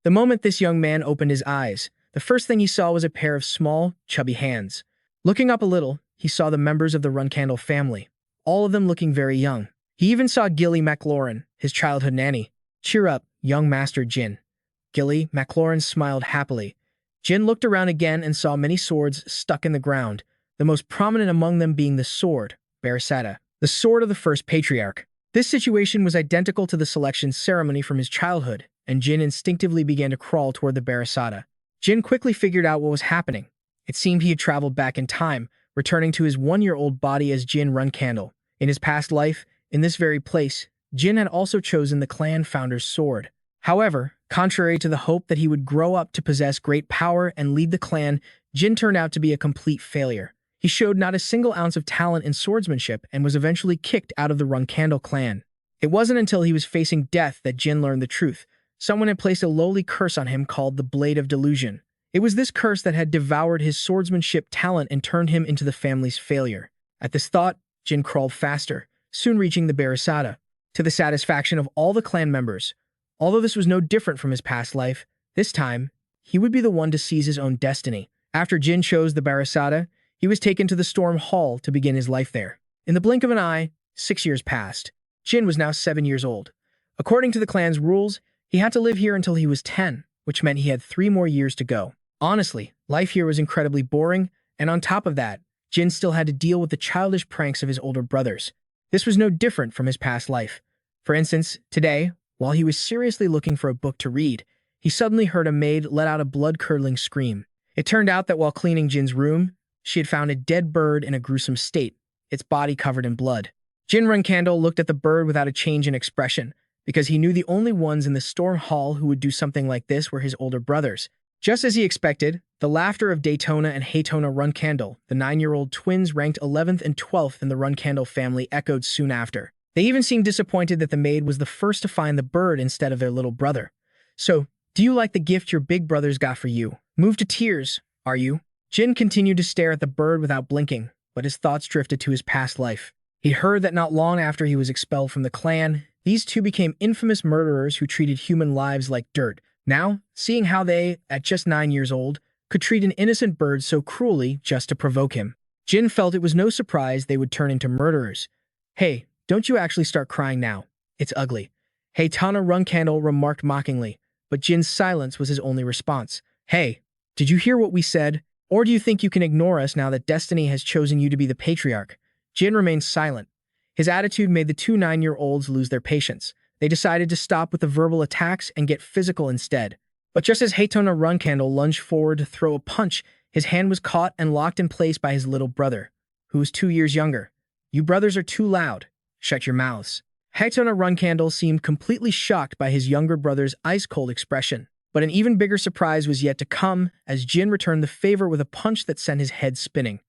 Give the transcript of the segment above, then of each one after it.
The moment this young man opened his eyes, the first thing he saw was a pair of small, chubby hands. Looking up a little, he saw the members of the Runcandel family, all of them looking very young. He even saw Gilly McLaurin, his childhood nanny. "Cheer up, young Master Jin." Gilly McLaurin smiled happily. Jin looked around again and saw many swords stuck in the ground, the most prominent among them being the sword, Barasata, the sword of the first Patriarch. This situation was identical to the selection ceremony from his childhood, and Jin instinctively began to crawl toward the Barasata. Jin quickly figured out what was happening. It seemed he had traveled back in time, returning to his one-year-old body as Jin Runcandel. In his past life, in this very place, Jin had also chosen the clan founder's sword. However, contrary to the hope that he would grow up to possess great power and lead the clan, Jin turned out to be a complete failure. He showed not a single ounce of talent in swordsmanship and was eventually kicked out of the Runcandel clan. It wasn't until he was facing death that Jin learned the truth. Someone had placed a lowly curse on him called the Blade of Delusion. It was this curse that had devoured his swordsmanship talent and turned him into the family's failure. At this thought, Jin crawled faster, soon reaching the Barasata, to the satisfaction of all the clan members. Although this was no different from his past life, this time, he would be the one to seize his own destiny. After Jin chose the Barasata, he was taken to the Storm Hall to begin his life there. In the blink of an eye, 6 years passed. Jin was now 7 years old. According to the clan's rules, he had to live here until he was 10, which meant he had 3 more years to go. Honestly, life here was incredibly boring, and on top of that, Jin still had to deal with the childish pranks of his older brothers. This was no different from his past life. For instance, today, while he was seriously looking for a book to read, he suddenly heard a maid let out a blood-curdling scream. It turned out that while cleaning Jin's room, she had found a dead bird in a gruesome state, its body covered in blood. Jin Runcandel looked at the bird without a change in expression, because he knew the only ones in the Storm Hall who would do something like this were his older brothers. Just as he expected, the laughter of Daytona and Haytona Runcandel, the 9-year-old twins ranked 11th and 12th in the Runcandel family, echoed soon after. They even seemed disappointed that the maid was the first to find the bird instead of their little brother. "So, do you like the gift your big brothers got for you? Moved to tears, are you?" Jin continued to stare at the bird without blinking, but his thoughts drifted to his past life. He'd heard that not long after he was expelled from the clan, these two became infamous murderers who treated human lives like dirt. Now, seeing how they, at just 9 years old, could treat an innocent bird so cruelly just to provoke him, Jin felt it was no surprise they would turn into murderers. "Hey, don't you actually start crying now. It's ugly," Haytona Runcandel remarked mockingly, but Jin's silence was his only response. "Hey, did you hear what we said? Or do you think you can ignore us now that destiny has chosen you to be the Patriarch?" Jin remained silent. His attitude made the two 9-year-olds lose their patience. They decided to stop with the verbal attacks and get physical instead. But just as Haytona Runcandel lunged forward to throw a punch, his hand was caught and locked in place by his little brother, who was 2 years younger. "You brothers are too loud. Shut your mouths." Haytona Runcandel seemed completely shocked by his younger brother's ice-cold expression. But an even bigger surprise was yet to come as Jin returned the favor with a punch that sent his head spinning.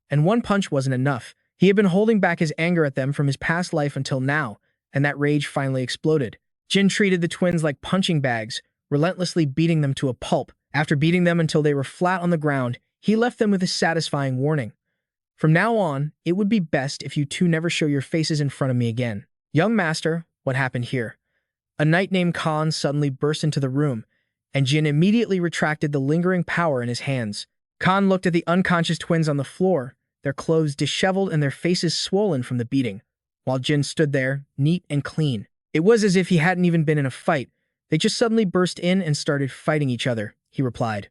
And one punch wasn't enough. He had been holding back his anger at them from his past life until now, and that rage finally exploded. Jin treated the twins like punching bags, relentlessly beating them to a pulp. After beating them until they were flat on the ground, he left them with a satisfying warning. "From now on, it would be best if you two never show your faces in front of me again." "Young master, what happened here?" A knight named Khan suddenly burst into the room, and Jin immediately retracted the lingering power in his hands. Khan looked at the unconscious twins on the floor, their clothes disheveled and their faces swollen from the beating, while Jin stood there, neat and clean. It was as if he hadn't even been in a fight. "They just suddenly burst in and started fighting each other," he replied.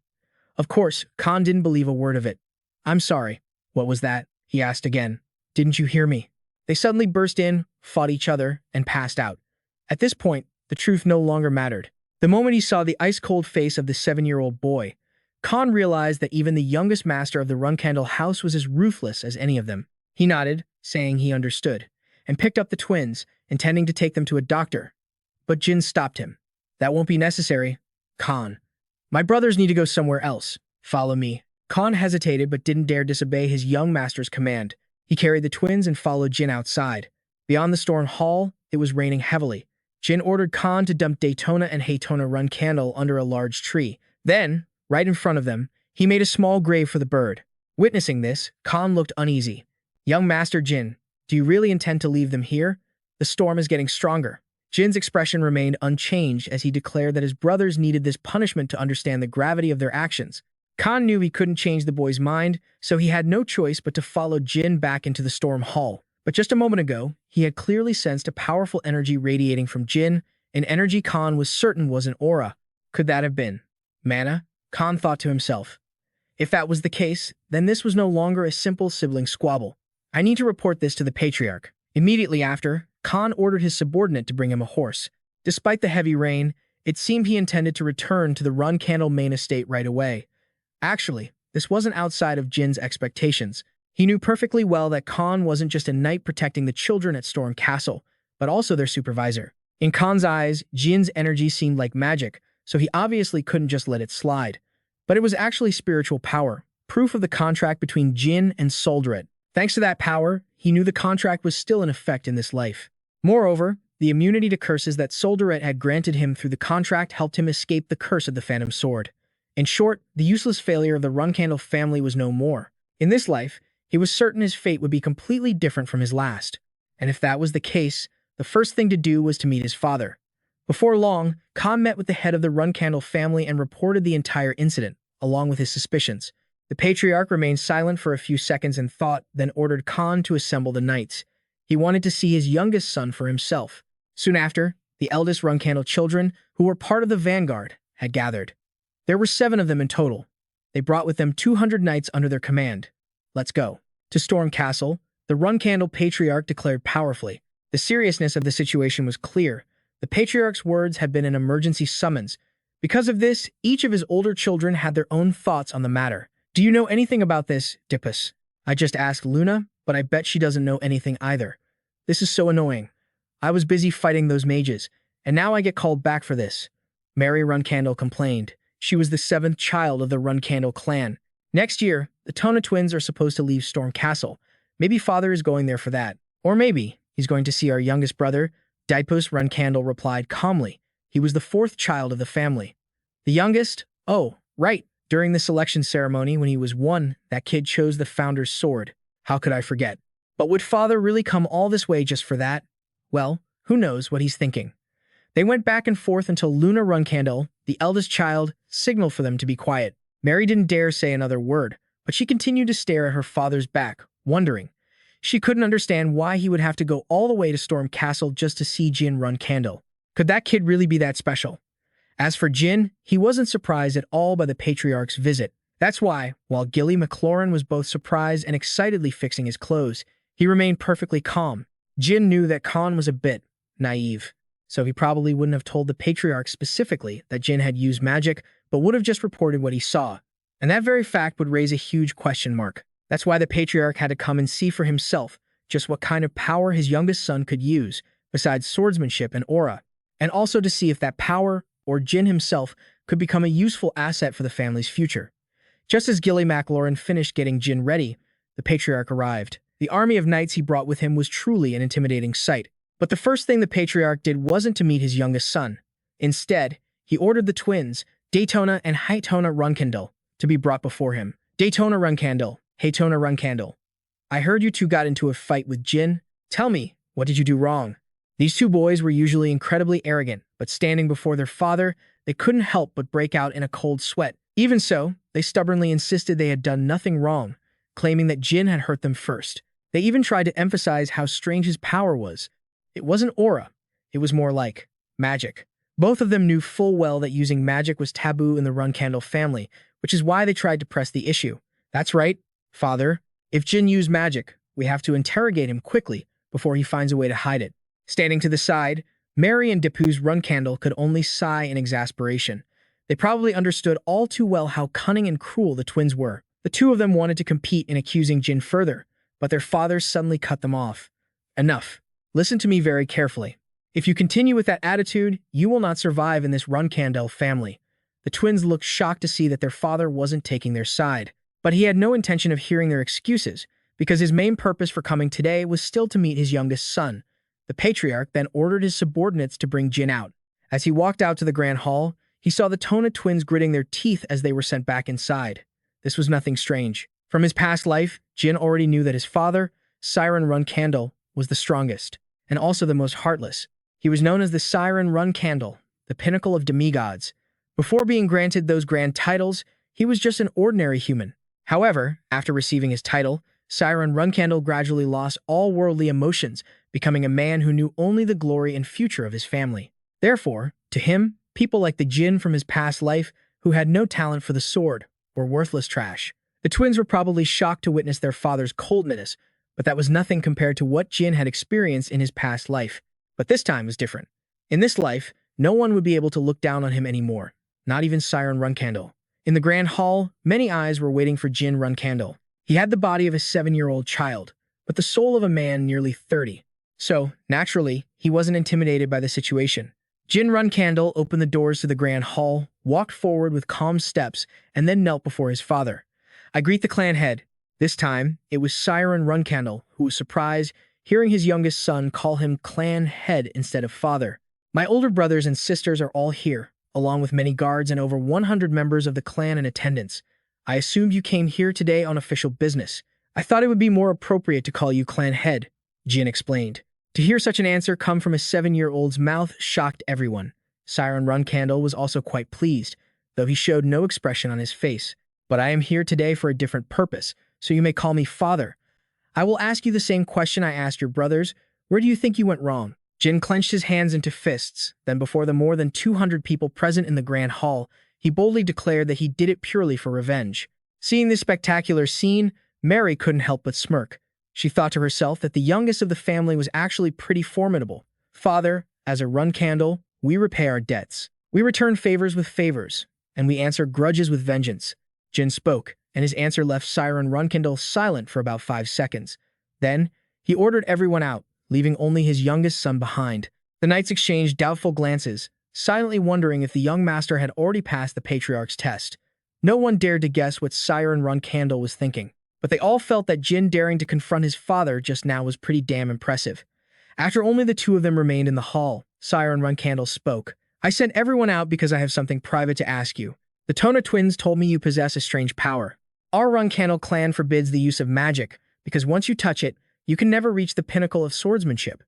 Of course, Khan didn't believe a word of it. "I'm sorry. What was that?" he asked again. "Didn't you hear me?" They suddenly burst in, fought each other, and passed out. At this point, the truth no longer mattered. The moment he saw the ice-cold face of the 7-year-old boy, Khan realized that even the youngest master of the Runcandel house was as ruthless as any of them. He nodded, saying he understood, and picked up the twins, intending to take them to a doctor. But Jin stopped him. "That won't be necessary, Khan. My brothers need to go somewhere else. Follow me." Khan hesitated but didn't dare disobey his young master's command. He carried the twins and followed Jin outside. Beyond the Storm Hall, it was raining heavily. Jin ordered Khan to dump Daytona and Haytona Runcandel under a large tree. Then, right in front of them, he made a small grave for the bird. Witnessing this, Khan looked uneasy. "Young Master Jin, do you really intend to leave them here? The storm is getting stronger." Jin's expression remained unchanged as he declared that his brothers needed this punishment to understand the gravity of their actions. Khan knew he couldn't change the boy's mind, so he had no choice but to follow Jin back into the storm hall. But just a moment ago, he had clearly sensed a powerful energy radiating from Jin, an energy Khan was certain was an aura. Could that have been mana? Khan thought to himself. If that was the case, then this was no longer a simple sibling squabble. I need to report this to the Patriarch. Immediately after, Khan ordered his subordinate to bring him a horse. Despite the heavy rain, it seemed he intended to return to the Runcandel main estate right away. Actually, this wasn't outside of Jin's expectations. He knew perfectly well that Khan wasn't just a knight protecting the children at Storm Castle, but also their supervisor. In Khan's eyes, Jin's energy seemed like magic, so he obviously couldn't just let it slide. But it was actually spiritual power, proof of the contract between Jin and Solderet. Thanks to that power, he knew the contract was still in effect in this life. Moreover, the immunity to curses that Solderet had granted him through the contract helped him escape the curse of the Phantom Sword. In short, the useless failure of the Runcandel family was no more. In this life, he was certain his fate would be completely different from his last. And if that was the case, the first thing to do was to meet his father. Before long, Khan met with the head of the Runcandel family and reported the entire incident, along with his suspicions. The Patriarch remained silent for a few seconds in thought, then ordered Khan to assemble the knights. He wanted to see his youngest son for himself. Soon after, the eldest Runcandel children, who were part of the vanguard, had gathered. There were 7 of them in total. They brought with them 200 knights under their command. Let's go. To Storm Castle, the Runcandel Patriarch declared powerfully. The seriousness of the situation was clear. The Patriarch's words had been an emergency summons. Because of this, each of his older children had their own thoughts on the matter. Do you know anything about this, Dippus? I just asked Luna, but I bet she doesn't know anything either. This is so annoying. I was busy fighting those mages, and now I get called back for this. Mary Runcandel complained. She was the 7th child of the Runcandel clan. Next year, the Tona twins are supposed to leave Storm Castle. Maybe father is going there for that. Or maybe he's going to see our youngest brother. Dippus Runcandel replied calmly. He was the 4th child of the family. The youngest? Oh, right. During the selection ceremony when he was 1, that kid chose the founder's sword. How could I forget? But would father really come all this way just for that? Well, who knows what he's thinking. They went back and forth until Luna Runcandel, the eldest child, signaled for them to be quiet. Mary didn't dare say another word, but she continued to stare at her father's back, wondering. She couldn't understand why he would have to go all the way to Storm Castle just to see Jin Runcandel. Could that kid really be that special? As for Jin, he wasn't surprised at all by the Patriarch's visit. That's why, while Gilly McLaurin was both surprised and excitedly fixing his clothes, he remained perfectly calm. Jin knew that Khan was a bit naive, so he probably wouldn't have told the Patriarch specifically that Jin had used magic, but would have just reported what he saw. And that very fact would raise a huge question mark. That's why the Patriarch had to come and see for himself just what kind of power his youngest son could use, besides swordsmanship and aura, and also to see if that power, or Jin himself, could become a useful asset for the family's future. Just as Gilly McLaurin finished getting Jin ready, the Patriarch arrived. The army of knights he brought with him was truly an intimidating sight. But the first thing the Patriarch did wasn't to meet his youngest son. Instead, he ordered the twins, Daytona and Haytona Runcandel, to be brought before him. Daytona Runcandel, Haytona Runcandel. I heard you two got into a fight with Jin. Tell me, what did you do wrong? These 2 boys were usually incredibly arrogant, but standing before their father, they couldn't help but break out in a cold sweat. Even so, they stubbornly insisted they had done nothing wrong, claiming that Jin had hurt them first. They even tried to emphasize how strange his power was. It wasn't aura, it was more like magic. Both of them knew full well that using magic was taboo in the Runcandel family, which is why they tried to press the issue. That's right, father. If Jin used magic, we have to interrogate him quickly before he finds a way to hide it. Standing to the side, Mary and Dippus Runcandel could only sigh in exasperation. They probably understood all too well how cunning and cruel the twins were. The 2 of them wanted to compete in accusing Jin further, but their fathers suddenly cut them off. Enough. Listen to me very carefully. If you continue with that attitude, you will not survive in this Runcandel family. The twins looked shocked to see that their father wasn't taking their side, but he had no intention of hearing their excuses, because his main purpose for coming today was still to meet his youngest son. The Patriarch then ordered his subordinates to bring Jin out. As he walked out to the Grand Hall, he saw the Tona twins gritting their teeth as they were sent back inside. This was nothing strange. From his past life, Jin already knew that his father, Siren Runcandel, was the strongest, and also the most heartless. He was known as the Siren Runcandel, the pinnacle of demigods. Before being granted those grand titles, he was just an ordinary human. However, after receiving his title, Siren Runcandel gradually lost all worldly emotions, becoming a man who knew only the glory and future of his family. Therefore, to him, people like the Jin from his past life, who had no talent for the sword, were worthless trash. The twins were probably shocked to witness their father's coldness, but that was nothing compared to what Jin had experienced in his past life. But this time was different. In this life, no one would be able to look down on him anymore, not even Siren Runcandel. In the grand hall, many eyes were waiting for Jin Runcandel. He had the body of a 7-year-old child, but the soul of a man nearly 30. So, naturally, he wasn't intimidated by the situation. Jin Runcandel opened the doors to the grand hall, walked forward with calm steps, and then knelt before his father. "I greet the clan head." This time, it was Siren Runcandel, who was surprised, hearing his youngest son call him clan head instead of father. "My older brothers and sisters are all here, along with many guards and over 100 members of the clan in attendance. I assumed you came here today on official business. I thought it would be more appropriate to call you clan head," Jin explained. To hear such an answer come from a 7-year-old's mouth shocked everyone. Siren Runcandel was also quite pleased, though he showed no expression on his face. "But I am here today for a different purpose, so you may call me father. I will ask you the same question I asked your brothers. Where do you think you went wrong?" Jin clenched his hands into fists, then before the more than 200 people present in the grand hall, he boldly declared that he did it purely for revenge. Seeing this spectacular scene, Mary couldn't help but smirk. She thought to herself that the youngest of the family was actually pretty formidable. "Father, as a Runcandel, we repay our debts. We return favors with favors, and we answer grudges with vengeance." Jin spoke, and his answer left Siren Runcandel silent for about 5 seconds. Then, he ordered everyone out, leaving only his youngest son behind. The knights exchanged doubtful glances, silently wondering if the young master had already passed the Patriarch's test. No one dared to guess what Siren Runcandel was thinking, but they all felt that Jin daring to confront his father just now was pretty damn impressive. After only the two of them remained in the hall, Siren Runcandel spoke. "I sent everyone out because I have something private to ask you. The Tona twins told me you possess a strange power. Our Runcandel clan forbids the use of magic, because once you touch it, you can never reach the pinnacle of swordsmanship.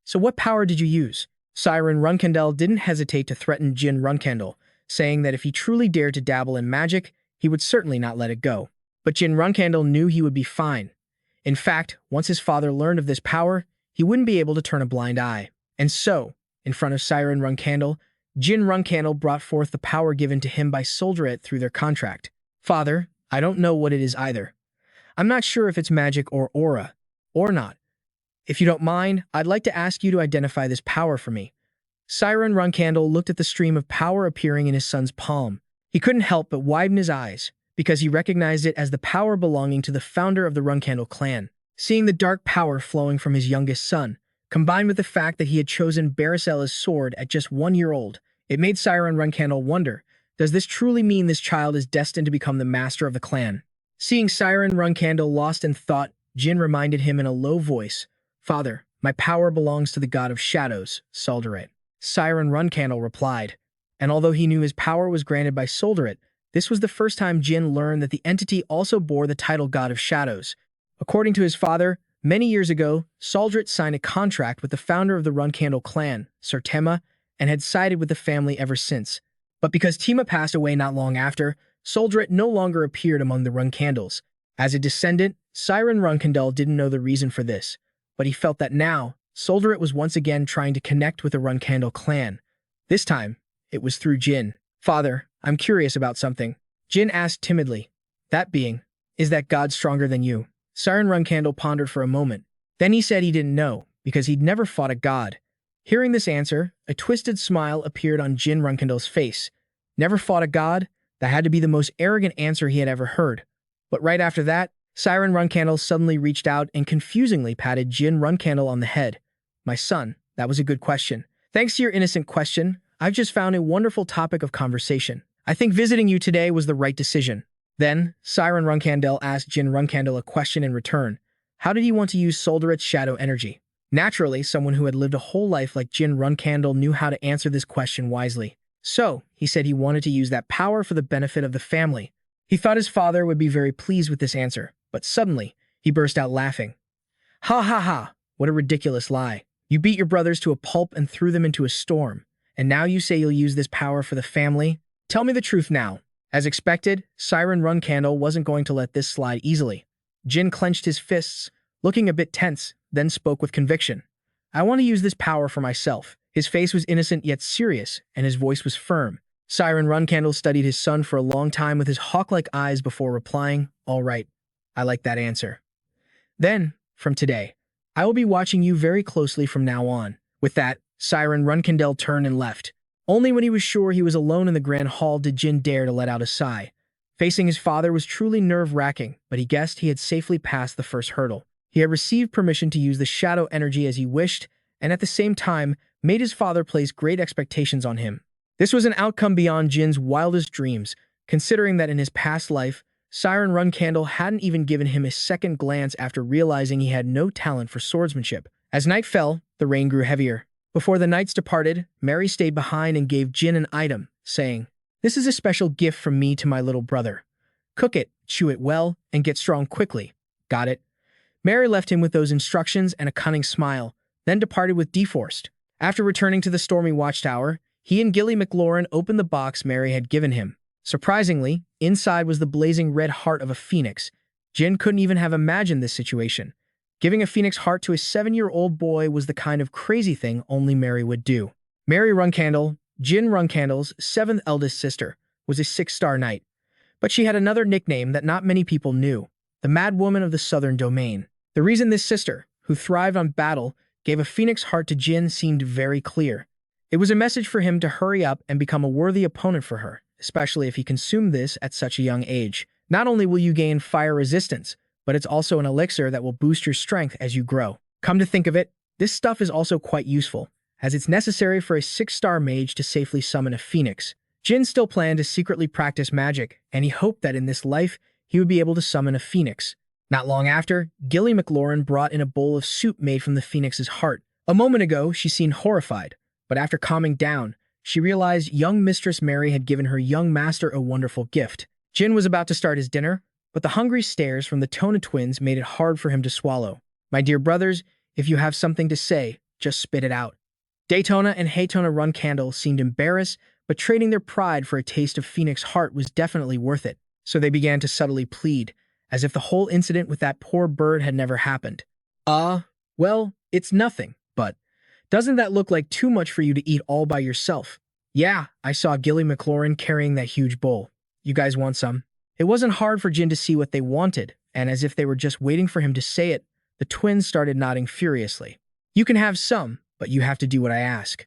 So what power did you use?" Siren Runcandel didn't hesitate to threaten Jin Runcandel, saying that if he truly dared to dabble in magic, he would certainly not let it go. But Jin Runcandel knew he would be fine. In fact, once his father learned of this power, he wouldn't be able to turn a blind eye. And so, in front of Siren Runcandel, Jin Runcandel brought forth the power given to him by Solderet through their contract. "Father, I don't know what it is either. I'm not sure if it's magic or aura, or not. If you don't mind, I'd like to ask you to identify this power for me." Siren Runcandel looked at the stream of power appearing in his son's palm. He couldn't help but widen his eyes, because he recognized it as the power belonging to the founder of the Runcandel clan. Seeing the dark power flowing from his youngest son, combined with the fact that he had chosen Baricella's sword at just 1 year old, it made Siren Runcandel wonder, does this truly mean this child is destined to become the master of the clan? Seeing Siren Runcandel lost in thought, Jin reminded him in a low voice, "Father, my power belongs to the god of shadows, Solderet." Siren Runcandel replied, and although he knew his power was granted by Solderet, this was the first time Jin learned that the entity also bore the title God of Shadows. According to his father, many years ago, Solderet signed a contract with the founder of the Runcandel clan, Sir Tema, and had sided with the family ever since. But because Tema passed away not long after, Solderet no longer appeared among the Runcandels. As a descendant, Siren Runcandel didn't know the reason for this, but he felt that now, Solderet was once again trying to connect with the Runcandel clan. This time, it was through Jin. "Father, I'm curious about something," Jin asked timidly. "That being, is that God stronger than you?" Siren Runcandel pondered for a moment. Then he said he didn't know, because he'd never fought a god. Hearing this answer, a twisted smile appeared on Jin Runcandel's face. Never fought a god? That had to be the most arrogant answer he had ever heard. But right after that, Siren Runcandel suddenly reached out and confusingly patted Jin Runcandel on the head. "My son, that was a good question. Thanks to your innocent question, I've just found a wonderful topic of conversation. I think visiting you today was the right decision." Then, Siren Runcandel asked Jin Runcandel a question in return. How did he want to use Solderet's shadow energy? Naturally, someone who had lived a whole life like Jin Runcandel knew how to answer this question wisely. So, he said he wanted to use that power for the benefit of the family. He thought his father would be very pleased with this answer, but suddenly, he burst out laughing. "Ha ha ha, what a ridiculous lie. You beat your brothers to a pulp and threw them into a storm, and now you say you'll use this power for the family? Tell me the truth now." As expected, Siren Runcandel wasn't going to let this slide easily. Jin clenched his fists, looking a bit tense, then spoke with conviction. "I want to use this power for myself." His face was innocent yet serious, and his voice was firm. Siren Runcandel studied his son for a long time with his hawk-like eyes before replying, "All right, I like that answer. Then, from today, I will be watching you very closely from now on." With that, Siren Runcandel turned and left. Only when he was sure he was alone in the grand hall did Jin dare to let out a sigh. Facing his father was truly nerve-wracking, but he guessed he had safely passed the first hurdle. He had received permission to use the shadow energy as he wished, and at the same time, made his father place great expectations on him. This was an outcome beyond Jin's wildest dreams, considering that in his past life, Siren Runcandel hadn't even given him a second glance after realizing he had no talent for swordsmanship. As night fell, the rain grew heavier. Before the knights departed, Mary stayed behind and gave Jin an item, saying, "This is a special gift from me to my little brother. Cook it, chew it well, and get strong quickly. Got it?" Mary left him with those instructions and a cunning smile, then departed with DeForest. After returning to the stormy watchtower, he and Gilly McLaurin opened the box Mary had given him. Surprisingly, inside was the blazing red heart of a phoenix. Jin couldn't even have imagined this situation. Giving a phoenix heart to a 7-year-old boy was the kind of crazy thing only Mary would do. Mary Runcandel, Jin Runcandel's 7th eldest sister, was a 6-star knight. But she had another nickname that not many people knew, the Mad Woman of the Southern Domain. The reason this sister, who thrived on battle, gave a phoenix heart to Jin seemed very clear. It was a message for him to hurry up and become a worthy opponent for her, especially if he consumed this at such a young age. Not only will you gain fire resistance, but it's also an elixir that will boost your strength as you grow. Come to think of it, this stuff is also quite useful, as it's necessary for a 6-star mage to safely summon a phoenix. Jin still planned to secretly practice magic, and he hoped that in this life, he would be able to summon a phoenix. Not long after, Gilly McLaurin brought in a bowl of soup made from the phoenix's heart. A moment ago, she seemed horrified, but after calming down, she realized young Mistress Mary had given her young master a wonderful gift. Jin was about to start his dinner, but the hungry stares from the Tona twins made it hard for him to swallow. "My dear brothers, if you have something to say, just spit it out." Daytona and Haytona Runcandel seemed embarrassed, but trading their pride for a taste of phoenix heart was definitely worth it. So they began to subtly plead, as if the whole incident with that poor bird had never happened. Well, it's nothing, but doesn't that look like too much for you to eat all by yourself?" "Yeah, I saw Gilly McLaurin carrying that huge bowl. You guys want some?" It wasn't hard for Jin to see what they wanted, and as if they were just waiting for him to say it, the twins started nodding furiously. "You can have some, but you have to do what I ask."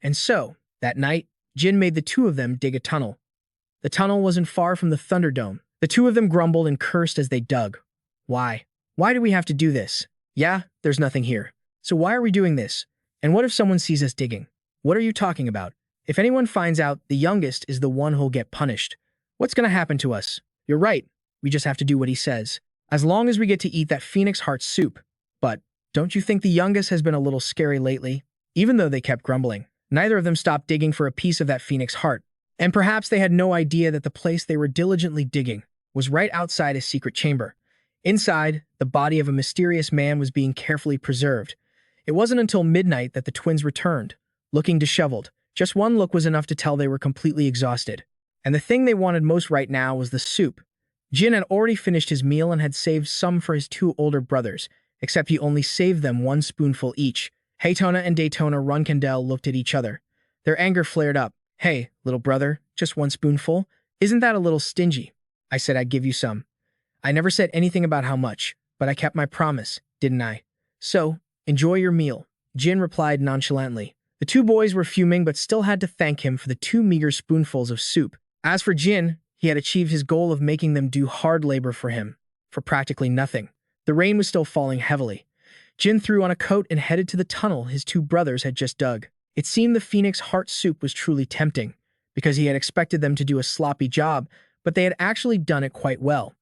And so, that night, Jin made the two of them dig a tunnel. The tunnel wasn't far from the Thunderdome. The two of them grumbled and cursed as they dug. "Why? Why do we have to do this? Yeah, there's nothing here. So why are we doing this? And what if someone sees us digging? What are you talking about? If anyone finds out, the youngest is the one who'll get punished. What's gonna happen to us? You're right, we just have to do what he says. As long as we get to eat that phoenix heart soup. But don't you think the youngest has been a little scary lately?" Even though they kept grumbling, neither of them stopped digging for a piece of that phoenix heart. And perhaps they had no idea that the place they were diligently digging was right outside a secret chamber. Inside, the body of a mysterious man was being carefully preserved. It wasn't until midnight that the twins returned, looking disheveled. Just one look was enough to tell they were completely exhausted. And the thing they wanted most right now was the soup. Jin had already finished his meal and had saved some for his 2 older brothers, except he only saved them 1 spoonful each. Haytona and Daytona Runcandel looked at each other. Their anger flared up. "Hey, little brother, just 1 spoonful? Isn't that a little stingy? I said I'd give you some. I never said anything about how much, but I kept my promise, didn't I? So, enjoy your meal," Jin replied nonchalantly. The 2 boys were fuming but still had to thank him for the 2 meager spoonfuls of soup. As for Jin, he had achieved his goal of making them do hard labor for him, for practically nothing. The rain was still falling heavily. Jin threw on a coat and headed to the tunnel his 2 brothers had just dug. It seemed the phoenix heart soup was truly tempting, because he had expected them to do a sloppy job, but they had actually done it quite well.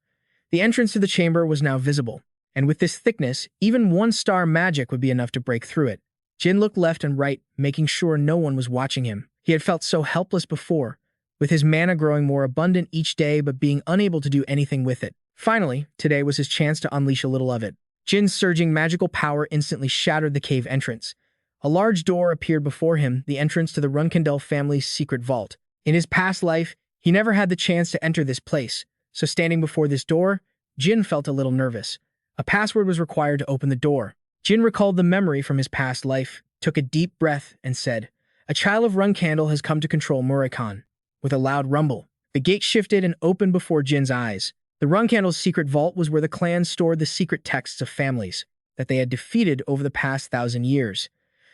The entrance to the chamber was now visible, and with this thickness, even 1-star magic would be enough to break through it. Jin looked left and right, making sure no one was watching him. He had felt so helpless before, with his mana growing more abundant each day but being unable to do anything with it. Finally, today was his chance to unleash a little of it. Jin's surging magical power instantly shattered the cave entrance. A large door appeared before him, the entrance to the Runcandel family's secret vault. In his past life, he never had the chance to enter this place, so standing before this door, Jin felt a little nervous. A password was required to open the door. Jin recalled the memory from his past life, took a deep breath, and said, "A child of Runcandel has come to control Murakan." With a loud rumble, the gate shifted and opened before Jin's eyes. The Runcandel's secret vault was where the clan stored the secret texts of families that they had defeated over the past 1,000 years.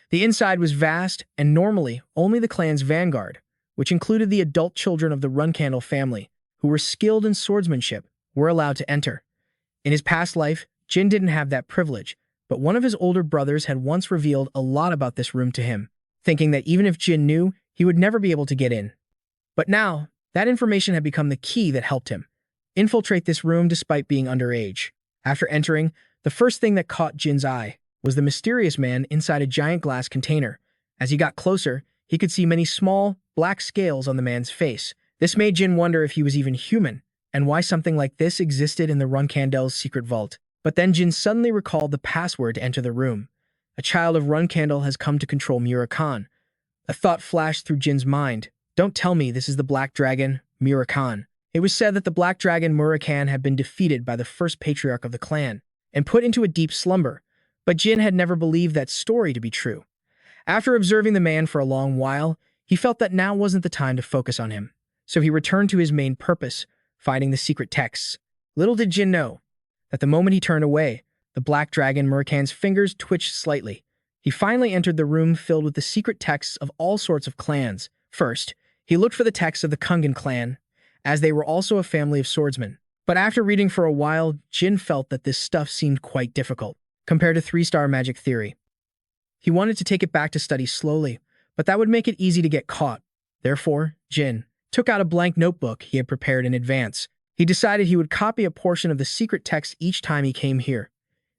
The inside was vast, and normally only the clan's vanguard, which included the adult children of the Runcandel family, who were skilled in swordsmanship, were allowed to enter. In his past life, Jin didn't have that privilege, but one of his older brothers had once revealed a lot about this room to him, thinking that even if Jin knew, he would never be able to get in. But now, that information had become the key that helped him infiltrate this room despite being underage. After entering, the first thing that caught Jin's eye was the mysterious man inside a giant glass container. As he got closer, he could see many small, black scales on the man's face. This made Jin wonder if he was even human, and why something like this existed in the Runcandel's secret vault. But then Jin suddenly recalled the password to enter the room. A child of Runcandel has come to control Murakan. A thought flashed through Jin's mind. Don't tell me this is the Black Dragon, Murakan. It was said that the Black Dragon Murakan had been defeated by the first patriarch of the clan and put into a deep slumber, but Jin had never believed that story to be true. After observing the man for a long while, he felt that now wasn't the time to focus on him, so he returned to his main purpose, finding the secret texts. Little did Jin know that the moment he turned away, the Black Dragon Murakan's fingers twitched slightly. He finally entered the room filled with the secret texts of all sorts of clans. First, he looked for the texts of the Kungan clan, as they were also a family of swordsmen. But after reading for a while, Jin felt that this stuff seemed quite difficult, compared to 3-star magic theory. He wanted to take it back to study slowly, but that would make it easy to get caught. Therefore, Jin took out a blank notebook he had prepared in advance. He decided he would copy a portion of the secret text each time he came here.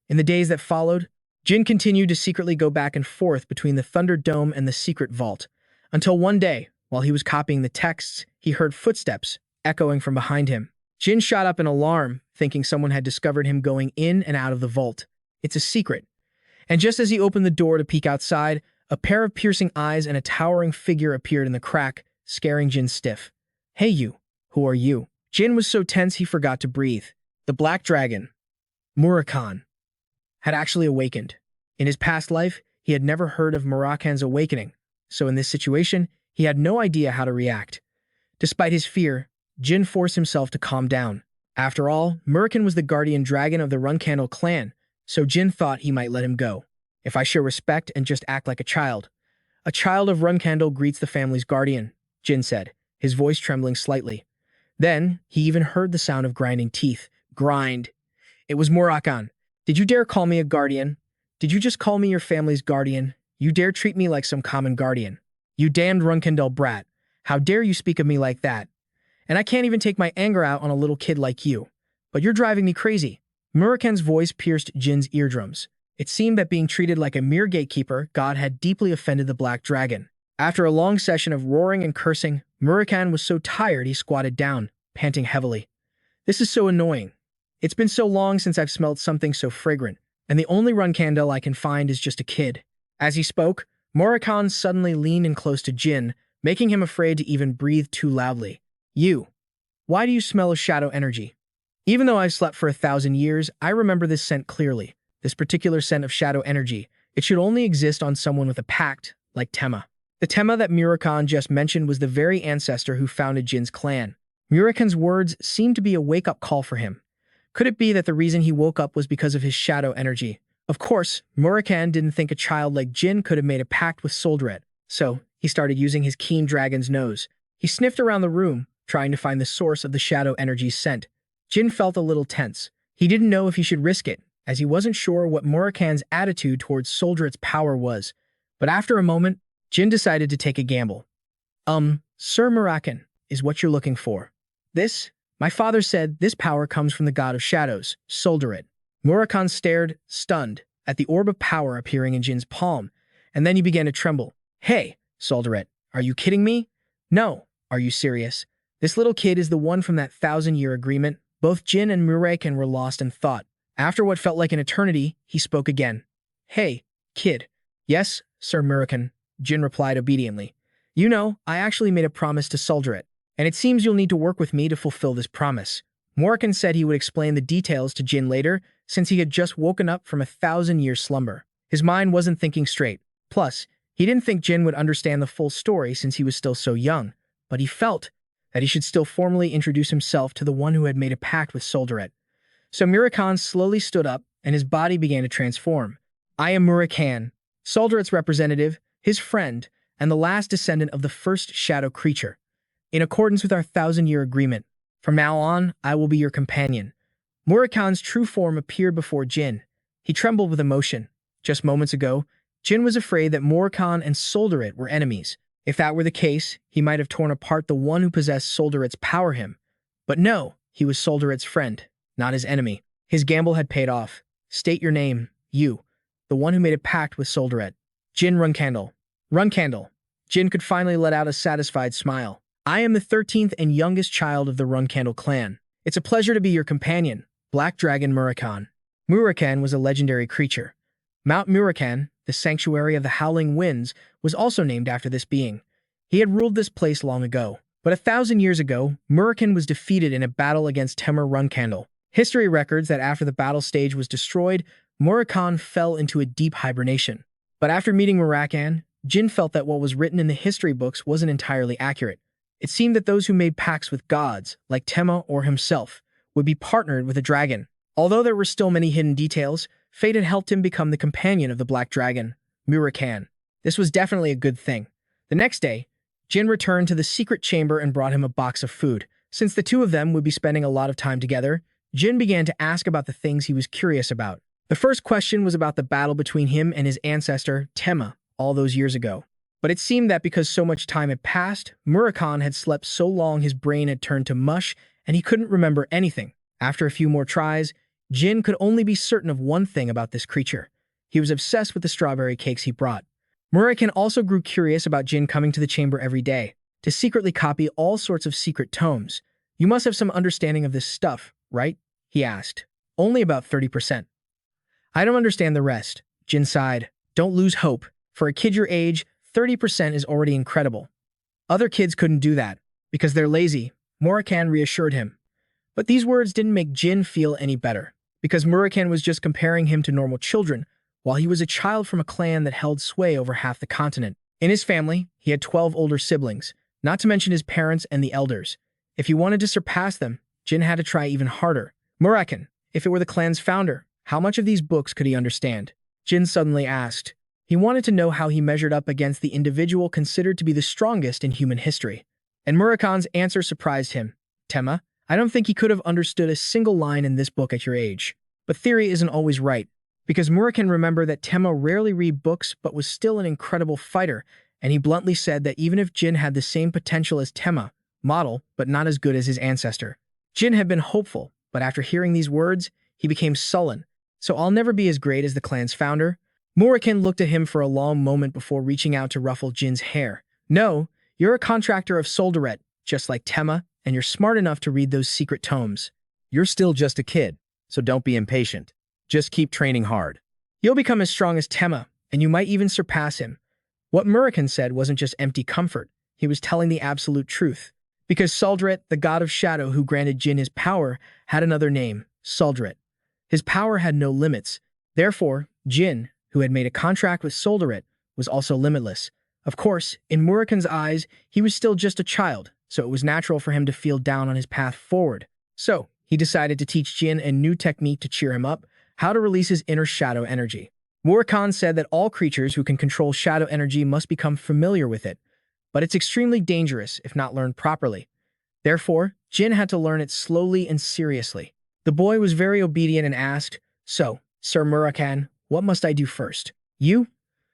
In the days that followed, Jin continued to secretly go back and forth between the Thunder Dome and the secret vault, until one day, while he was copying the texts, he heard footsteps echoing from behind him. Jin shot up in alarm, thinking someone had discovered him going in and out of the vault. It's a secret. And just as he opened the door to peek outside, a pair of piercing eyes and a towering figure appeared in the crack, scaring Jin stiff. "Hey you, who are you?" Jin was so tense he forgot to breathe. The Black Dragon, Murakan, had actually awakened. In his past life, he had never heard of Murakan's awakening, so in this situation, he had no idea how to react. Despite his fear, Jin forced himself to calm down. After all, Murakan was the guardian dragon of the Runcandel clan, so Jin thought he might let him go. If I show respect and just act like a child. A child of Runcandel greets the family's guardian, Jin said, his voice trembling slightly. Then, he even heard the sound of grinding teeth. Grind. It was Murakan. "Did you dare call me a guardian? Did you just call me your family's guardian? You dare treat me like some common guardian? You damned Runcandel brat. How dare you speak of me like that? And I can't even take my anger out on a little kid like you. But you're driving me crazy." Murakan's voice pierced Jin's eardrums. It seemed that being treated like a mere gatekeeper god had deeply offended the Black Dragon. After a long session of roaring and cursing, Murakan was so tired he squatted down, panting heavily. "This is so annoying. It's been so long since I've smelled something so fragrant, and the only Runcandel I can find is just a kid." As he spoke, Murakan suddenly leaned in close to Jin, making him afraid to even breathe too loudly. "You. Why do you smell of shadow energy? Even though I've slept for 1,000 years, I remember this scent clearly. This particular scent of shadow energy. It should only exist on someone with a pact, like Tema." The Tema that Murakan just mentioned was the very ancestor who founded Jin's clan. Murakan's words seemed to be a wake-up call for him. Could it be that the reason he woke up was because of his shadow energy? Of course, Murakan didn't think a child like Jin could have made a pact with Solderet, so he started using his keen dragon's nose. He sniffed around the room, trying to find the source of the shadow energy's scent. Jin felt a little tense. He didn't know if he should risk it, as he wasn't sure what Murakan's attitude towards Solderet's power was. But after a moment, Jin decided to take a gamble. Sir Murakan, is what you're looking for. This? My father said this power comes from the god of shadows, Solderet." Murakan stared, stunned, at the orb of power appearing in Jin's palm, and then he began to tremble. "Hey, Solderet, are you kidding me? No, are you serious? This little kid is the one from that 1,000-year agreement." Both Jin and Murakan were lost in thought. After what felt like an eternity, he spoke again. "Hey, kid." "Yes, Sir Murakan, Jin replied obediently. You know, I actually made a promise to Solderet, and it seems you'll need to work with me to fulfill this promise. Murakan said he would explain the details to Jin later, since he had just woken up from a 1,000-year slumber. His mind wasn't thinking straight. Plus, he didn't think Jin would understand the full story since he was still so young, but he felt that he should still formally introduce himself to the one who had made a pact with Solderet. So Murakan slowly stood up, and his body began to transform. I am Murakan, Solderet's representative, his friend, and the last descendant of the first shadow creature. In accordance with our 1,000-year agreement, from now on, I will be your companion. Murakan's true form appeared before Jin. He trembled with emotion. Just moments ago, Jin was afraid that Murakan and Solderet were enemies. If that were the case, he might have torn apart the one who possessed Solderet's power him. But no, he was Solderet's friend, not his enemy. His gamble had paid off. State your name, you, the one who made a pact with Solderet. Jin Runcandel. Runcandel. Jin could finally let out a satisfied smile. I am the 13th and youngest child of the Runcandel clan. It's a pleasure to be your companion, Black Dragon Murakan. Murakan was a legendary creature. Mount Murakan, the sanctuary of the howling winds, was also named after this being. He had ruled this place long ago. But 1,000 years ago, Murakan was defeated in a battle against Temur Runcandel. History records that after the battle stage was destroyed, Murakan fell into a deep hibernation. But after meeting Murakan, Jin felt that what was written in the history books wasn't entirely accurate. It seemed that those who made pacts with gods, like Temur or himself, would be partnered with a dragon. Although there were still many hidden details, fate had helped him become the companion of the Black Dragon, Murakan. This was definitely a good thing. The next day, Jin returned to the secret chamber and brought him a box of food. Since the two of them would be spending a lot of time together, Jin began to ask about the things he was curious about. The first question was about the battle between him and his ancestor, Temur, all those years ago. But it seemed that because so much time had passed, Murakan had slept so long his brain had turned to mush and he couldn't remember anything. After a few more tries, Jin could only be certain of one thing about this creature. He was obsessed with the strawberry cakes he brought. Murakan also grew curious about Jin coming to the chamber every day to secretly copy all sorts of secret tomes. You must have some understanding of this stuff, right? He asked. Only about 30%. I don't understand the rest, Jin sighed. Don't lose hope. For a kid your age, 30% is already incredible. Other kids couldn't do that because they're lazy, Murakan reassured him. But these words didn't make Jin feel any better because Murakan was just comparing him to normal children while he was a child from a clan that held sway over half the continent. In his family, he had 12 older siblings, not to mention his parents and the elders. If he wanted to surpass them, Jin had to try even harder. Murakan, if it were the clan's founder, how much of these books could he understand? Jin suddenly asked. He wanted to know how he measured up against the individual considered to be the strongest in human history. And Murakan's answer surprised him. Temur, I don't think he could have understood a single line in this book at your age. But theory isn't always right, because Murakan remembered that Temur rarely read books but was still an incredible fighter, and he bluntly said that even if Jin had the same potential as Temur, model, but not as good as his ancestor. Jin had been hopeful, but after hearing these words, he became sullen. So I'll never be as great as the clan's founder? Murakan looked at him for a long moment before reaching out to ruffle Jin's hair. No, you're a contractor of Solderet, just like Temur, and you're smart enough to read those secret tomes. You're still just a kid, so don't be impatient. Just keep training hard. You'll become as strong as Temur, and you might even surpass him. What Murakan said wasn't just empty comfort. He was telling the absolute truth. Because Solderet, the god of shadow who granted Jin his power, had another name, Solderet. His power had no limits. Therefore, Jin, who had made a contract with Solderet, was also limitless. Of course, in Murakan's eyes, he was still just a child, so it was natural for him to feel down on his path forward. So, he decided to teach Jin a new technique to cheer him up, how to release his inner shadow energy. Murakan said that all creatures who can control shadow energy must become familiar with it, but it's extremely dangerous if not learned properly. Therefore, Jin had to learn it slowly and seriously. The boy was very obedient and asked, So, Sir Murakan, what must I do first? You?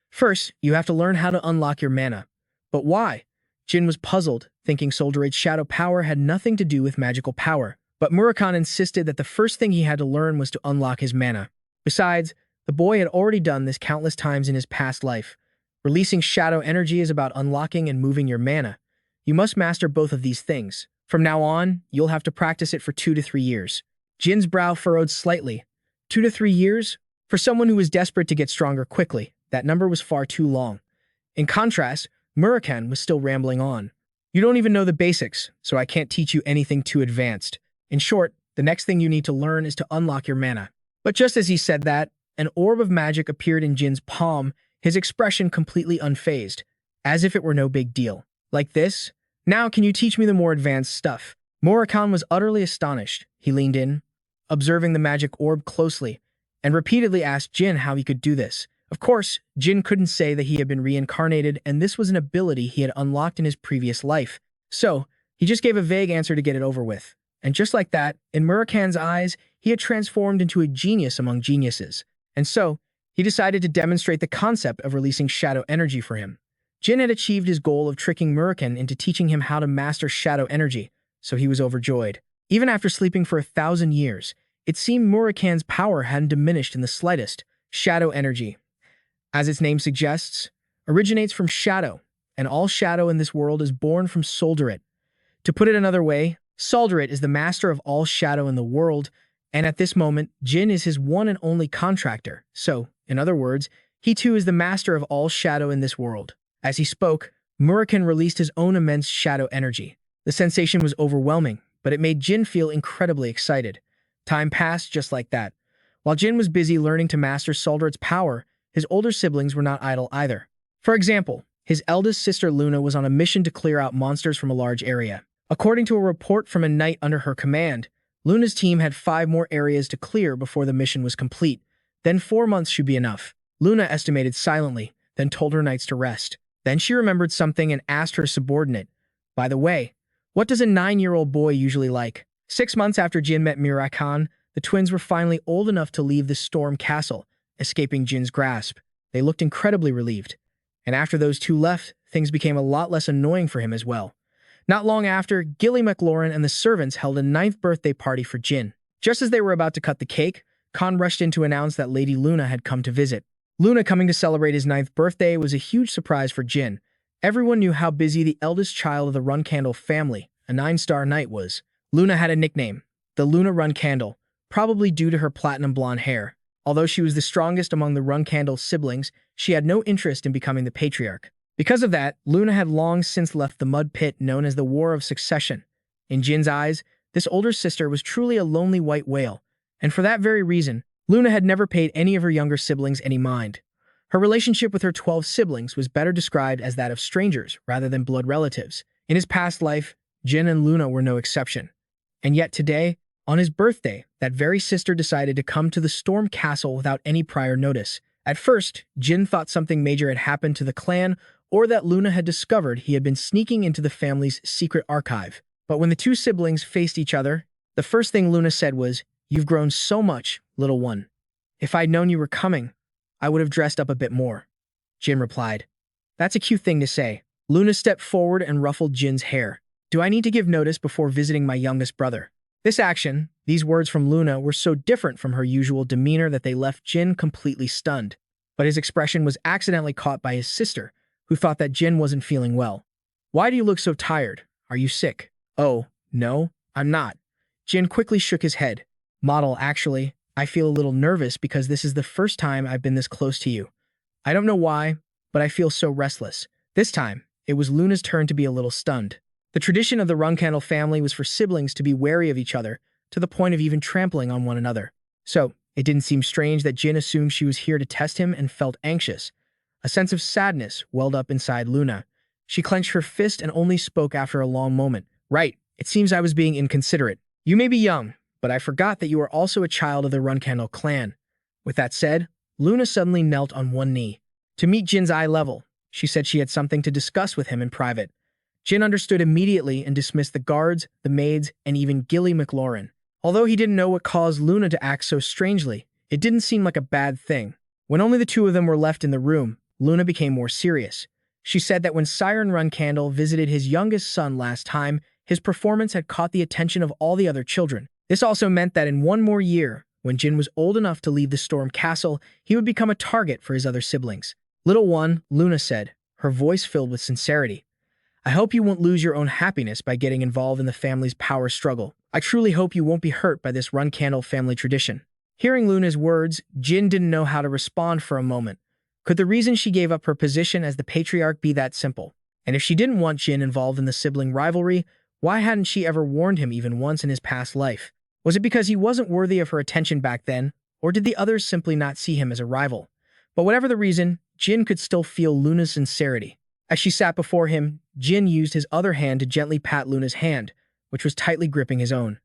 First, you have to learn how to unlock your mana. But why? Jin was puzzled, thinking Solderet's shadow power had nothing to do with magical power. But Murakan insisted that the first thing he had to learn was to unlock his mana. Besides, the boy had already done this countless times in his past life. Releasing shadow energy is about unlocking and moving your mana. You must master both of these things. From now on, you'll have to practice it for 2 to 3 years. Jin's brow furrowed slightly. 2 to 3 years? For someone who was desperate to get stronger quickly, That number was far too long. In contrast, Murakan was still rambling on. You don't even know the basics, so I can't teach you anything too advanced. In short, the next thing you need to learn is to unlock your mana. But just as he said that, an orb of magic appeared in Jin's palm, his expression completely unfazed, as if it were no big deal. Like this? Now can you teach me the more advanced stuff? Murakan was utterly astonished. He leaned in, observing the magic orb closely, and repeatedly asked Jin how he could do this. Of course, Jin couldn't say that he had been reincarnated and this was an ability he had unlocked in his previous life. So, he just gave a vague answer to get it over with. And just like that, in Murakan's eyes, he had transformed into a genius among geniuses. And so, he decided to demonstrate the concept of releasing shadow energy for him. Jin had achieved his goal of tricking Murakan into teaching him how to master shadow energy, so he was overjoyed. Even after sleeping for 1,000 years, it seemed Murakan's power hadn't diminished in the slightest. Shadow energy, as its name suggests, originates from shadow, and all shadow in this world is born from Solderet. To put it another way, Solderet is the master of all shadow in the world, and at this moment, Jin is his one and only contractor. So, in other words, he too is the master of all shadow in this world. As he spoke, Murakan released his own immense shadow energy. The sensation was overwhelming, but it made Jin feel incredibly excited. Time passed just like that. While Jin was busy learning to master Solderet's power, his older siblings were not idle either. For example, his eldest sister Luna was on a mission to clear out monsters from a large area. According to a report from a knight under her command, Luna's team had 5 more areas to clear before the mission was complete. Then 4 months should be enough. Luna estimated silently, then told her knights to rest. Then she remembered something and asked her subordinate, "By the way, what does a 9-year-old boy usually like?" 6 months after Jin met Murakan, the twins were finally old enough to leave the Storm Castle, escaping Jin's grasp. They looked incredibly relieved. And after those two left, things became a lot less annoying for him as well. Not long after, Gilly McLaurin and the servants held a 9th birthday party for Jin. Just as they were about to cut the cake, Khan rushed in to announce that Lady Luna had come to visit. Luna coming to celebrate his 9th birthday was a huge surprise for Jin. Everyone knew how busy the eldest child of the Runcandel family, a 9-star knight, was. Luna had a nickname, the Luna Runcandel, probably due to her platinum blonde hair. Although she was the strongest among the Runcandel siblings, she had no interest in becoming the Patriarch. Because of that, Luna had long since left the mud pit known as the War of Succession. In Jin's eyes, this older sister was truly a lonely white whale, and for that very reason, Luna had never paid any of her younger siblings any mind. Her relationship with her 12 siblings was better described as that of strangers rather than blood relatives. In his past life, Jin and Luna were no exception. And yet today, on his birthday, that very sister decided to come to the Storm Castle without any prior notice. At first, Jin thought something major had happened to the clan or that Luna had discovered he had been sneaking into the family's secret archive. But when the two siblings faced each other, the first thing Luna said was, "You've grown so much, little one. If I'd known you were coming, I would have dressed up a bit more." Jin replied, "That's a cute thing to say." Luna stepped forward and ruffled Jin's hair. "Do I need to give notice before visiting my youngest brother?" This action, these words from Luna, were so different from her usual demeanor that they left Jin completely stunned. But his expression was accidentally caught by his sister, who thought that Jin wasn't feeling well. "Why do you look so tired? Are you sick?" "Oh, no, I'm not." Jin quickly shook his head. "Model, actually, I feel a little nervous because this is the first time I've been this close to you. I don't know why, but I feel so restless." This time, it was Luna's turn to be a little stunned. The tradition of the Runcandel family was for siblings to be wary of each other, to the point of even trampling on one another. So, it didn't seem strange that Jin assumed she was here to test him and felt anxious. A sense of sadness welled up inside Luna. She clenched her fist and only spoke after a long moment. "Right, it seems I was being inconsiderate. You may be young, but I forgot that you are also a child of the Runcandel clan." With that said, Luna suddenly knelt on one knee. To meet Jin's eye level, she said she had something to discuss with him in private. Jin understood immediately and dismissed the guards, the maids, and even Gilly McLaurin. Although he didn't know what caused Luna to act so strangely, it didn't seem like a bad thing. When only the two of them were left in the room, Luna became more serious. She said that when Siren Runcandel visited his youngest son last time, his performance had caught the attention of all the other children. This also meant that in one more year, when Jin was old enough to leave the Storm Castle, he would become a target for his other siblings. "Little one," Luna said, her voice filled with sincerity, "I hope you won't lose your own happiness by getting involved in the family's power struggle. I truly hope you won't be hurt by this Runcandel family tradition." Hearing Luna's words, Jin didn't know how to respond for a moment. Could the reason she gave up her position as the Patriarch be that simple? And if she didn't want Jin involved in the sibling rivalry, why hadn't she ever warned him even once in his past life? Was it because he wasn't worthy of her attention back then, or did the others simply not see him as a rival? But whatever the reason, Jin could still feel Luna's sincerity. As she sat before him, Jin used his other hand to gently pat Luna's hand, which was tightly gripping his own.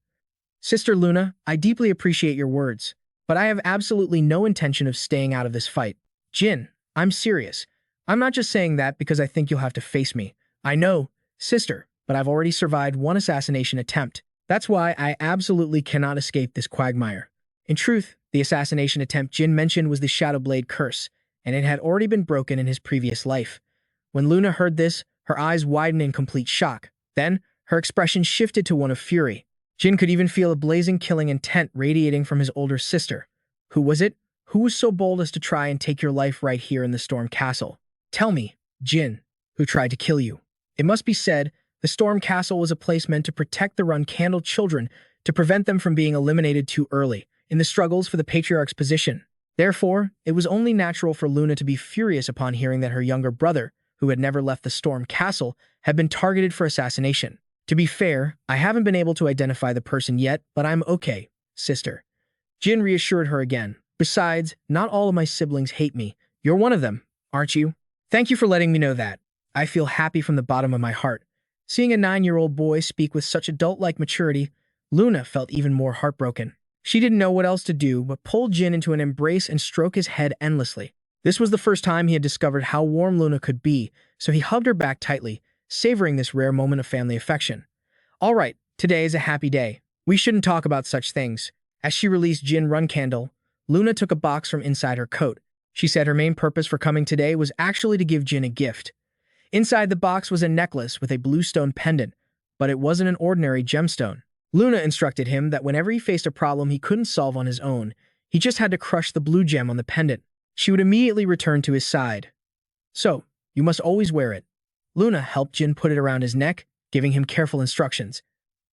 "Sister Luna, I deeply appreciate your words, but I have absolutely no intention of staying out of this fight. Jin, I'm serious. I'm not just saying that because I think you'll have to face me. I know, sister, but I've already survived one assassination attempt. That's why I absolutely cannot escape this quagmire." In truth, the assassination attempt Jin mentioned was the Shadowblade curse, and it had already been broken in his previous life. When Luna heard this, her eyes widened in complete shock. Then, her expression shifted to one of fury. Jin could even feel a blazing killing intent radiating from his older sister. Who was it? Who was so bold as to try and take your life right here in the Storm Castle? Tell me, Jin, who tried to kill you. It must be said, the Storm Castle was a place meant to protect the Runcandel children, to prevent them from being eliminated too early in the struggles for the Patriarch's position. Therefore, it was only natural for Luna to be furious upon hearing that her younger brother, who had never left the Storm Castle, had been targeted for assassination. To be fair, I haven't been able to identify the person yet, but I'm okay, sister. Jin reassured her again. Besides, not all of my siblings hate me. You're one of them, aren't you? Thank you for letting me know that. I feel happy from the bottom of my heart. Seeing a 9-year-old boy speak with such adult-like maturity, Luna felt even more heartbroken. She didn't know what else to do but pull Jin into an embrace and stroke his head endlessly. This was the first time he had discovered how warm Luna could be, so he hugged her back tightly, savoring this rare moment of family affection. All right, today is a happy day. We shouldn't talk about such things. As she released Jin Runcandel, Luna took a box from inside her coat. She said her main purpose for coming today was actually to give Jin a gift. Inside the box was a necklace with a blue stone pendant, but it wasn't an ordinary gemstone. Luna instructed him that whenever he faced a problem he couldn't solve on his own, he just had to crush the blue gem on the pendant. She would immediately return to his side. "So, you must always wear it." Luna helped Jin put it around his neck, giving him careful instructions.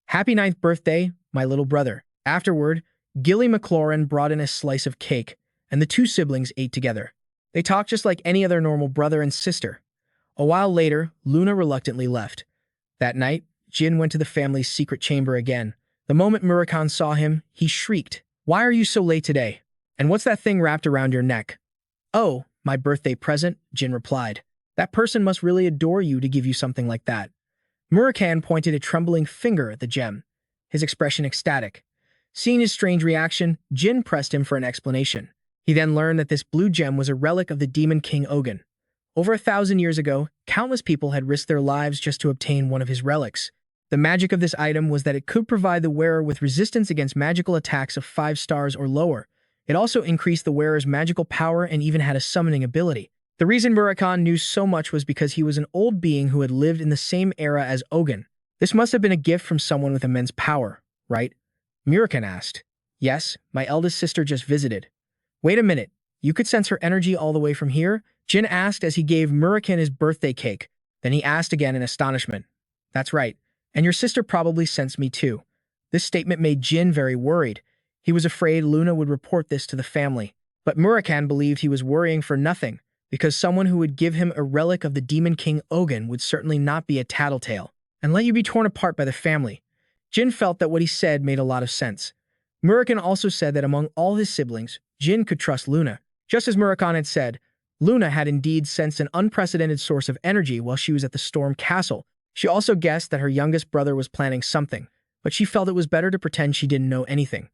"Happy 9th birthday, my little brother." Afterward, Gilly McLaurin brought in a slice of cake, and the two siblings ate together. They talked just like any other normal brother and sister. A while later, Luna reluctantly left. That night, Jin went to the family's secret chamber again. The moment Murakan saw him, he shrieked, "Why are you so late today? And what's that thing wrapped around your neck?" "Oh, my birthday present," Jin replied. "That person must really adore you to give you something like that." Murakan pointed a trembling finger at the gem, his expression ecstatic. Seeing his strange reaction, Jin pressed him for an explanation. He then learned that this blue gem was a relic of the demon king Ogun. Over 1,000 years ago, countless people had risked their lives just to obtain one of his relics. The magic of this item was that it could provide the wearer with resistance against magical attacks of 5 stars or lower. It also increased the wearer's magical power and even had a summoning ability. The reason Murakan knew so much was because he was an old being who had lived in the same era as Ogun. This must have been a gift from someone with immense power, right? Murakan asked. "Yes, my eldest sister just visited." "Wait a minute, you could sense her energy all the way from here?" Jin asked as he gave Murakan his birthday cake. Then he asked again in astonishment. "That's right, and your sister probably sensed me too." This statement made Jin very worried. He was afraid Luna would report this to the family. But Murakan believed he was worrying for nothing, because someone who would give him a relic of the demon king Ogun would certainly not be a tattletale and let you be torn apart by the family. Jin felt that what he said made a lot of sense. Murakan also said that among all his siblings, Jin could trust Luna. Just as Murakan had said, Luna had indeed sensed an unprecedented source of energy while she was at the Storm Castle. She also guessed that her youngest brother was planning something, but she felt it was better to pretend she didn't know anything.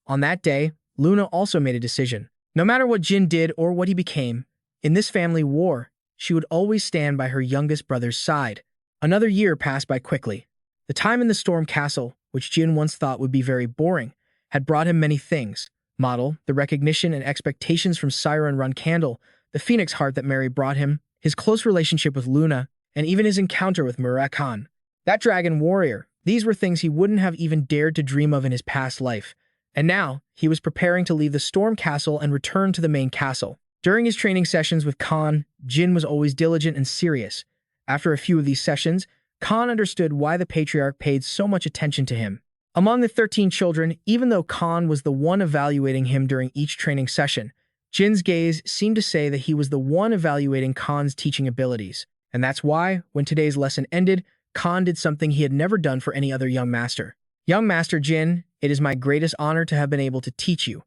On that day, Luna also made a decision. No matter what Jin did or what he became, in this family war, she would always stand by her youngest brother's side. Another year passed by quickly. The time in the Storm Castle, which Jin once thought would be very boring, had brought him many things. Model, the recognition and expectations from Syra and Runcandel, the phoenix heart that Mary brought him, his close relationship with Luna, and even his encounter with Murakan. That dragon warrior, these were things he wouldn't have even dared to dream of in his past life. And now, he was preparing to leave the Storm Castle and return to the main castle. During his training sessions with Khan, Jin was always diligent and serious. After a few of these sessions, Khan understood why the Patriarch paid so much attention to him. Among the 13 children, even though Khan was the one evaluating him during each training session, Jin's gaze seemed to say that he was the one evaluating Khan's teaching abilities, and that's why, when today's lesson ended, Khan did something he had never done for any other young master. Young Master Jin, it is my greatest honor to have been able to teach you.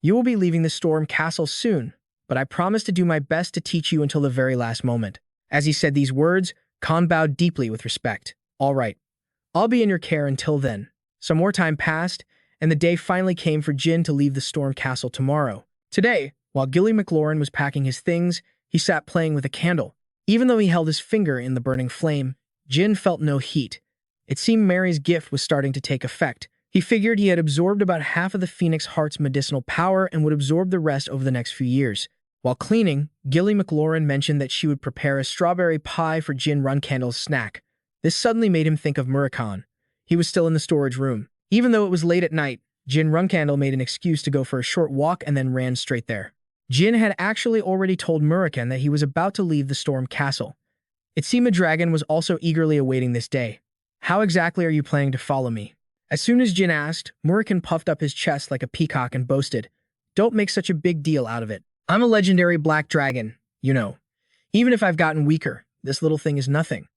You will be leaving the Storm Castle soon, but I promise to do my best to teach you until the very last moment. As he said these words, Khan bowed deeply with respect. All right, I'll be in your care until then. Some more time passed, and the day finally came for Jin to leave the Storm Castle tomorrow. Today, while Gilly McLaurin was packing his things, he sat playing with a candle. Even though he held his finger in the burning flame, Jin felt no heat. It seemed Mary's gift was starting to take effect. He figured he had absorbed about half of the Phoenix Heart's medicinal power and would absorb the rest over the next few years. While cleaning, Gilly McLaurin mentioned that she would prepare a strawberry pie for Jin Runcandel's snack. This suddenly made him think of Murakan. He was still in the storage room. Even though it was late at night, Jin Runcandel made an excuse to go for a short walk and then ran straight there. Jin had actually already told Murakan that he was about to leave the Storm Castle. It seemed the dragon was also eagerly awaiting this day. How exactly are you planning to follow me? As soon as Jin asked, Murakan puffed up his chest like a peacock and boasted, "Don't make such a big deal out of it. I'm a legendary black dragon, you know. Even if I've gotten weaker, this little thing is nothing.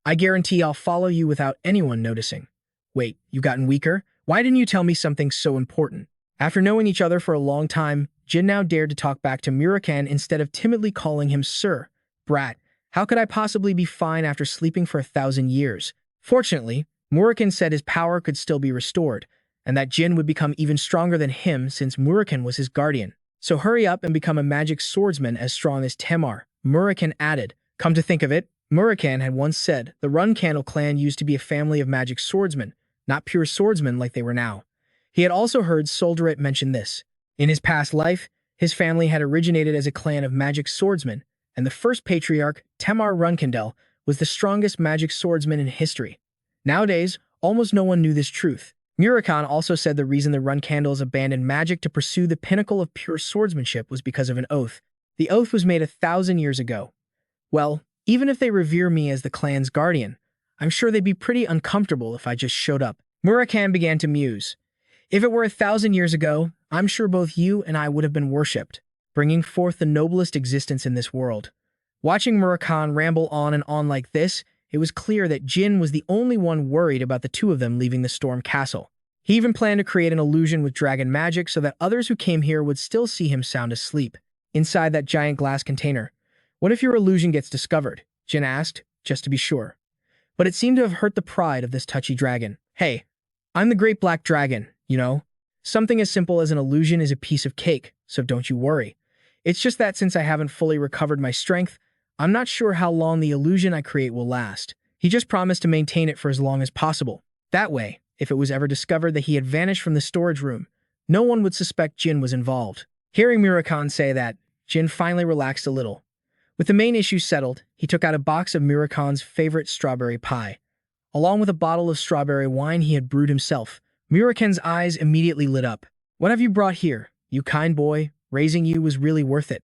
I guarantee I'll follow you without anyone noticing." Wait, you've gotten weaker? Why didn't you tell me something so important? After knowing each other for a long time, Jin now dared to talk back to Murakan instead of timidly calling him Sir. Brat, how could I possibly be fine after sleeping for 1,000 years? Fortunately, Murakan said his power could still be restored, and that Jin would become even stronger than him since Murakan was his guardian. So hurry up and become a magic swordsman as strong as Tamar, Murakan added. Come to think of it, Murakan had once said the Runcandel clan used to be a family of magic swordsmen, not pure swordsmen like they were now. He had also heard Solderet mention this. In his past life, his family had originated as a clan of magic swordsmen, and the first patriarch, Tamar Runcandel, was the strongest magic swordsman in history. Nowadays, almost no one knew this truth. Murakan also said the reason the Runcandels abandoned magic to pursue the pinnacle of pure swordsmanship was because of an oath. The oath was made 1,000 years ago. Well, even if they revere me as the clan's guardian, I'm sure they'd be pretty uncomfortable if I just showed up. Murakan began to muse. If it were 1,000 years ago, I'm sure both you and I would have been worshipped, bringing forth the noblest existence in this world. Watching Murakan ramble on and on like this, it was clear that Jin was the only one worried about the two of them leaving the Storm Castle. He even planned to create an illusion with dragon magic so that others who came here would still see him sound asleep. Inside that giant glass container. What if your illusion gets discovered? Jin asked, just to be sure. But it seemed to have hurt the pride of this touchy dragon. Hey, I'm the Great Black Dragon, you know? Something as simple as an illusion is a piece of cake, so don't you worry. It's just that since I haven't fully recovered my strength, I'm not sure how long the illusion I create will last. He just promised to maintain it for as long as possible. That way, if it was ever discovered that he had vanished from the storage room, no one would suspect Jin was involved. Hearing Murakan say that, Jin finally relaxed a little. With the main issue settled, he took out a box of Murakan's favorite strawberry pie. Along with a bottle of strawberry wine he had brewed himself, Murakan's eyes immediately lit up. What have you brought here, you kind boy? Raising you was really worth it.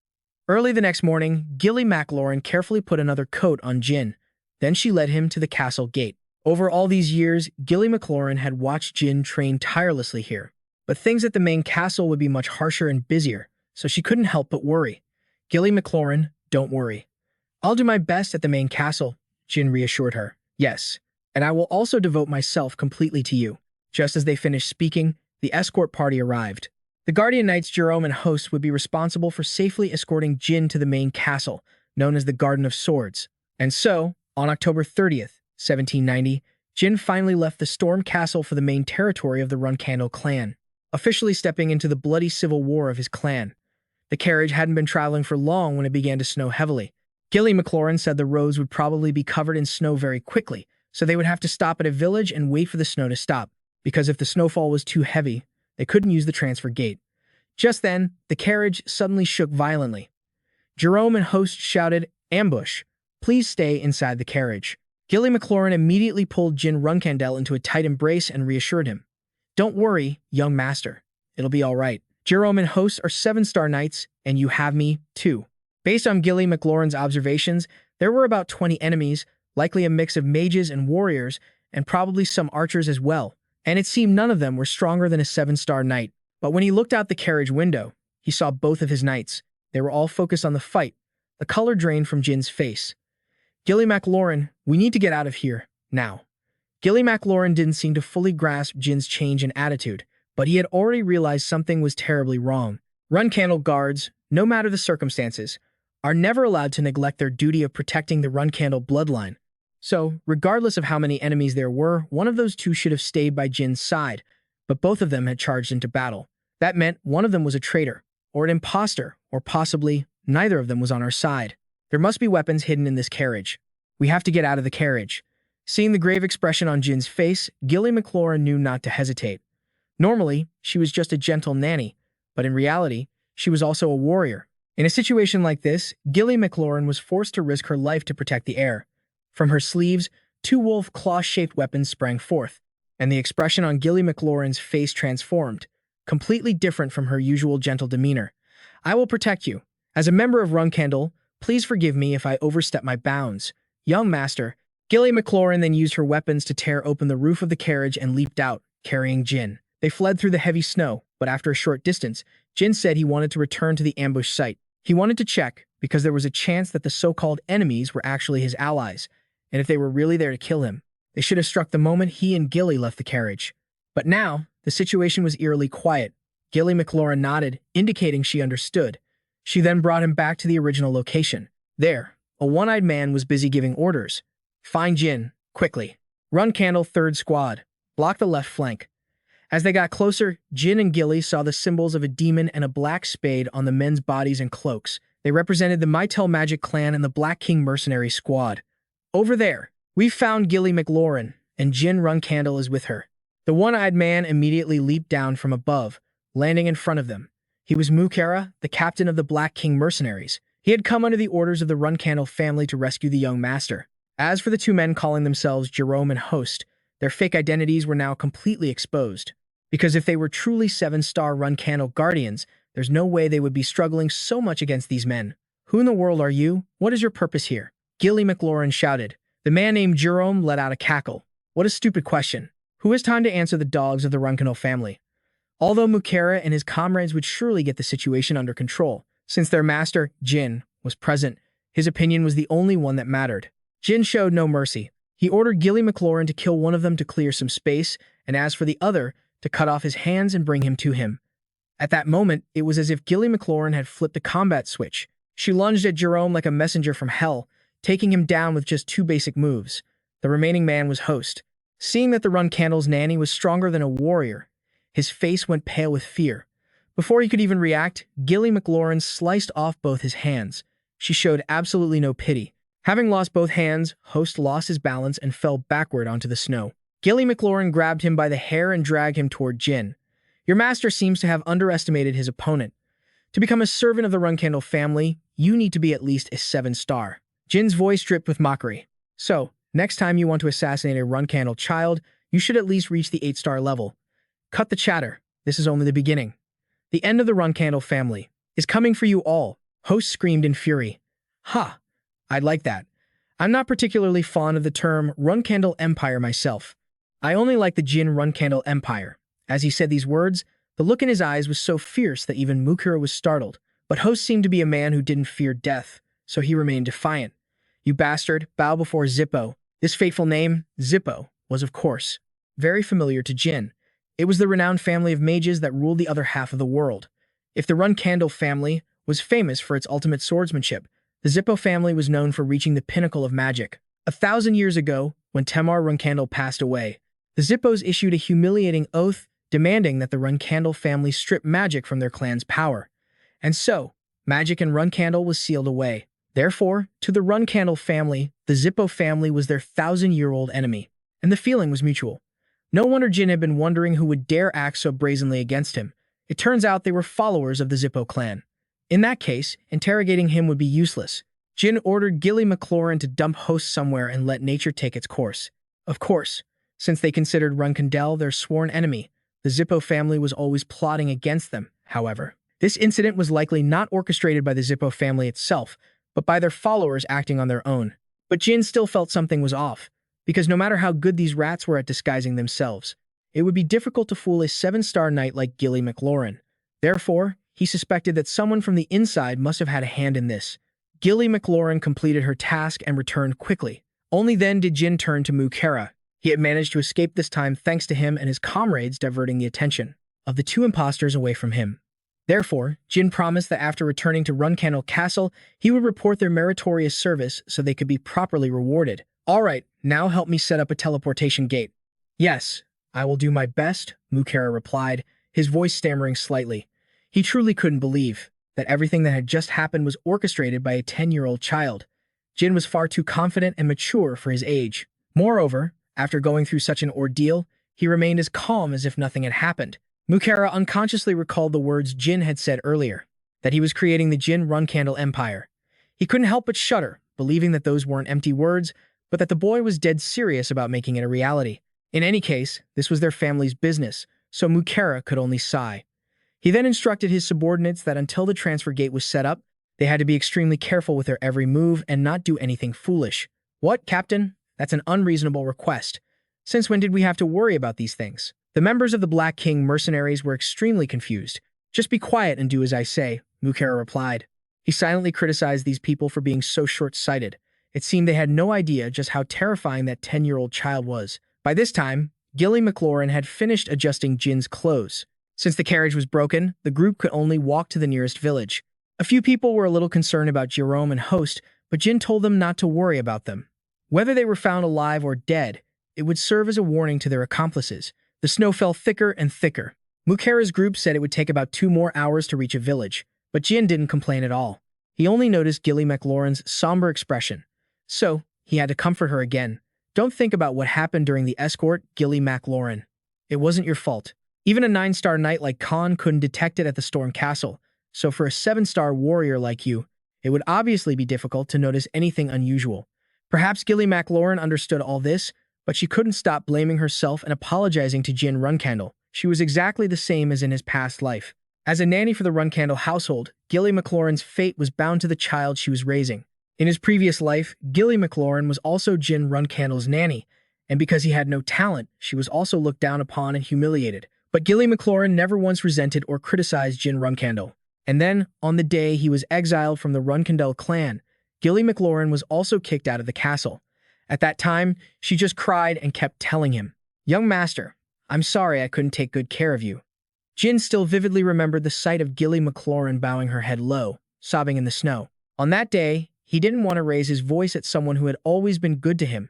Early the next morning, Gilly McLaurin carefully put another coat on Jin. Then she led him to the castle gate. Over all these years, Gilly McLaurin had watched Jin train tirelessly here. But things at the main castle would be much harsher and busier, so she couldn't help but worry. Gilly McLaurin, don't worry. I'll do my best at the main castle, Jin reassured her. Yes, and I will also devote myself completely to you. Just as they finished speaking, the escort party arrived. The Guardian Knights Jerome and host would be responsible for safely escorting Jin to the main castle, known as the Garden of Swords. And so, on October 30th, 1790, Jin finally left the Storm Castle for the main territory of the Runcandel clan, officially stepping into the bloody civil war of his clan. The carriage hadn't been traveling for long when it began to snow heavily. Gilly McLaurin said the roads would probably be covered in snow very quickly, so they would have to stop at a village and wait for the snow to stop, because if the snowfall was too heavy, they couldn't use the transfer gate. Just then, the carriage suddenly shook violently. Jerome and host shouted, "Ambush! Please stay inside the carriage." Gilly McLaurin immediately pulled Jin Runcandel into a tight embrace and reassured him. "Don't worry, young master. It'll be all right. Jerome and host are 7-star knights, and you have me, too." Based on Gilly McLaurin's observations, there were about 20 enemies, likely a mix of mages and warriors, and probably some archers as well. And it seemed none of them were stronger than a 7-star knight. But when he looked out the carriage window, he saw both of his knights. They were all focused on the fight. The color drained from Jin's face. "Gilly MacLaurin, we need to get out of here, now." Gilly MacLaurin didn't seem to fully grasp Jin's change in attitude, but he had already realized something was terribly wrong. Runcandel guards, no matter the circumstances, are never allowed to neglect their duty of protecting the Runcandel bloodline. So, regardless of how many enemies there were, one of those two should have stayed by Jin's side, but both of them had charged into battle. That meant one of them was a traitor, or an imposter, or possibly neither of them was on our side. There must be weapons hidden in this carriage. We have to get out of the carriage. Seeing the grave expression on Jin's face, Gilly MacLaurin knew not to hesitate. Normally, she was just a gentle nanny, but in reality, she was also a warrior. In a situation like this, Gilly MacLaurin was forced to risk her life to protect the heir. From her sleeves, two wolf claw-shaped weapons sprang forth, and the expression on Gilly MacLaurin's face transformed, completely different from her usual gentle demeanor. "I will protect you. As a member of Runcandel, please forgive me if I overstep my bounds. Young master." Gilly MacLaurin then used her weapons to tear open the roof of the carriage and leaped out, carrying Jin. They fled through the heavy snow, but after a short distance, Jin said he wanted to return to the ambush site. He wanted to check, because there was a chance that the so-called enemies were actually his allies, and if they were really there to kill him, they should have struck the moment he and Gilly left the carriage. But now, the situation was eerily quiet. Gilly MacLaurin nodded, indicating she understood. She then brought him back to the original location. There, a one-eyed man was busy giving orders. "Find Jin, quickly. Runcandel 3rd Squad. Block the left flank." As they got closer, Jin and Gilly saw the symbols of a demon and a black spade on the men's bodies and cloaks. They represented the Mytel Magic Clan and the Black King Mercenary Squad. "Over there, we've found Gilly MacLaurin, and Jin Runcandel is with her." The one-eyed man immediately leaped down from above, landing in front of them. He was Murakan, the captain of the Black King Mercenaries. He had come under the orders of the Runcandel family to rescue the young master. As for the two men calling themselves Jerome and Host, their fake identities were now completely exposed. Because if they were truly 7-star Runcandel guardians, there's no way they would be struggling so much against these men. "Who in the world are you? What is your purpose here?" Gilly MacLaurin shouted. The man named Jerome let out a cackle. "What a stupid question. Who has time to answer the dogs of the Runcandel family?" Although Murakan and his comrades would surely get the situation under control, since their master, Jin, was present, his opinion was the only one that mattered. Jin showed no mercy. He ordered Gilly MacLaurin to kill one of them to clear some space, and as for the other, to cut off his hands and bring him to him. At that moment, it was as if Gilly MacLaurin had flipped a combat switch. She lunged at Jerome like a messenger from hell, taking him down with just 2 basic moves. The remaining man was Host. Seeing that the Runcandel's nanny was stronger than a warrior, his face went pale with fear. Before he could even react, Gilly MacLaurin sliced off both his hands. She showed absolutely no pity. Having lost both hands, Host lost his balance and fell backward onto the snow. Gilly MacLaurin grabbed him by the hair and dragged him toward Jin. "Your master seems to have underestimated his opponent. To become a servant of the Runcandel family, you need to be at least a 7-star. Jin's voice dripped with mockery. "So, next time you want to assassinate a Runcandel child, you should at least reach the 8-star level. Cut the chatter. This is only the beginning. The end of the Runcandel family is coming for you all," Host screamed in fury. "Ha! I'd like that. I'm not particularly fond of the term Runcandel Empire myself. I only like the Jin Runcandel Empire." As he said these words, the look in his eyes was so fierce that even Murakan was startled. But Host seemed to be a man who didn't fear death, so he remained defiant. "You bastard, bow before Zippo." This fateful name, Zippo, was of course very familiar to Jin. It was the renowned family of mages that ruled the other half of the world. If the Runcandel family was famous for its ultimate swordsmanship, the Zippo family was known for reaching the pinnacle of magic. 1,000 years ago, when Tamar Runcandel passed away, the Zippos issued a humiliating oath demanding that the Runcandel family strip magic from their clan's power. And so, magic in Runcandel was sealed away. Therefore, to the Runcandel family, the Zippo family was their 1,000-year-old enemy. And the feeling was mutual. No wonder Jin had been wondering who would dare act so brazenly against him. It turns out they were followers of the Zippo clan. In that case, interrogating him would be useless. Jin ordered Gilly MacLaurin to dump Host somewhere and let nature take its course. Of course, since they considered Runcandel their sworn enemy, the Zippo family was always plotting against them, however. This incident was likely not orchestrated by the Zippo family itself, but by their followers acting on their own. But Jin still felt something was off, because no matter how good these rats were at disguising themselves, it would be difficult to fool a 7-star knight like Gilly MacLaurin. Therefore, he suspected that someone from the inside must have had a hand in this. Gilly McLaurin completed her task and returned quickly. Only then did Jin turn to Mukera. He had managed to escape this time thanks to him and his comrades diverting the attention of the two imposters away from him. Therefore, Jin promised that after returning to Runcandel Castle, he would report their meritorious service so they could be properly rewarded. All right, now help me set up a teleportation gate. Yes, I will do my best, Mukera replied, his voice stammering slightly. He truly couldn't believe that everything that had just happened was orchestrated by a 10-year-old child. Jin was far too confident and mature for his age. Moreover, after going through such an ordeal, he remained as calm as if nothing had happened. Mukera unconsciously recalled the words Jin had said earlier, that he was creating the Jin Runcandel Empire. He couldn't help but shudder, believing that those weren't empty words, but that the boy was dead serious about making it a reality. In any case, this was their family's business, so Mukera could only sigh. He then instructed his subordinates that until the transfer gate was set up, they had to be extremely careful with their every move and not do anything foolish. What, Captain? That's an unreasonable request. Since when did we have to worry about these things? The members of the Black King mercenaries were extremely confused. Just be quiet and do as I say, Mukera replied. He silently criticized these people for being so short-sighted. It seemed they had no idea just how terrifying that 10-year-old child was. By this time, Gilly McLaurin had finished adjusting Jin's clothes. Since the carriage was broken, the group could only walk to the nearest village. A few people were a little concerned about Jerome and Host, but Jin told them not to worry about them. Whether they were found alive or dead, it would serve as a warning to their accomplices. The snow fell thicker and thicker. Mukera's group said it would take about 2 more hours to reach a village, but Jin didn't complain at all. He only noticed Gilly McLaurin's somber expression. So, he had to comfort her again. Don't think about what happened during the escort, Gilly McLaurin. It wasn't your fault. Even a 9-star knight like Khan couldn't detect it at the Storm Castle, so for a 7-star warrior like you, it would obviously be difficult to notice anything unusual. Perhaps Gilly McLaurin understood all this, but she couldn't stop blaming herself and apologizing to Jin Runcandel. She was exactly the same as in his past life. As a nanny for the Runcandel household, Gilly McLaurin's fate was bound to the child she was raising. In his previous life, Gilly McLaurin was also Jin Runcandel's nanny, and because he had no talent, she was also looked down upon and humiliated. But Gilly McLaurin never once resented or criticized Jin Runcandel. And then, on the day he was exiled from the Runcandel clan, Gilly McLaurin was also kicked out of the castle. At that time, she just cried and kept telling him, "Young master, I'm sorry I couldn't take good care of you." Jin still vividly remembered the sight of Gilly McLaurin bowing her head low, sobbing in the snow. On that day, he didn't want to raise his voice at someone who had always been good to him,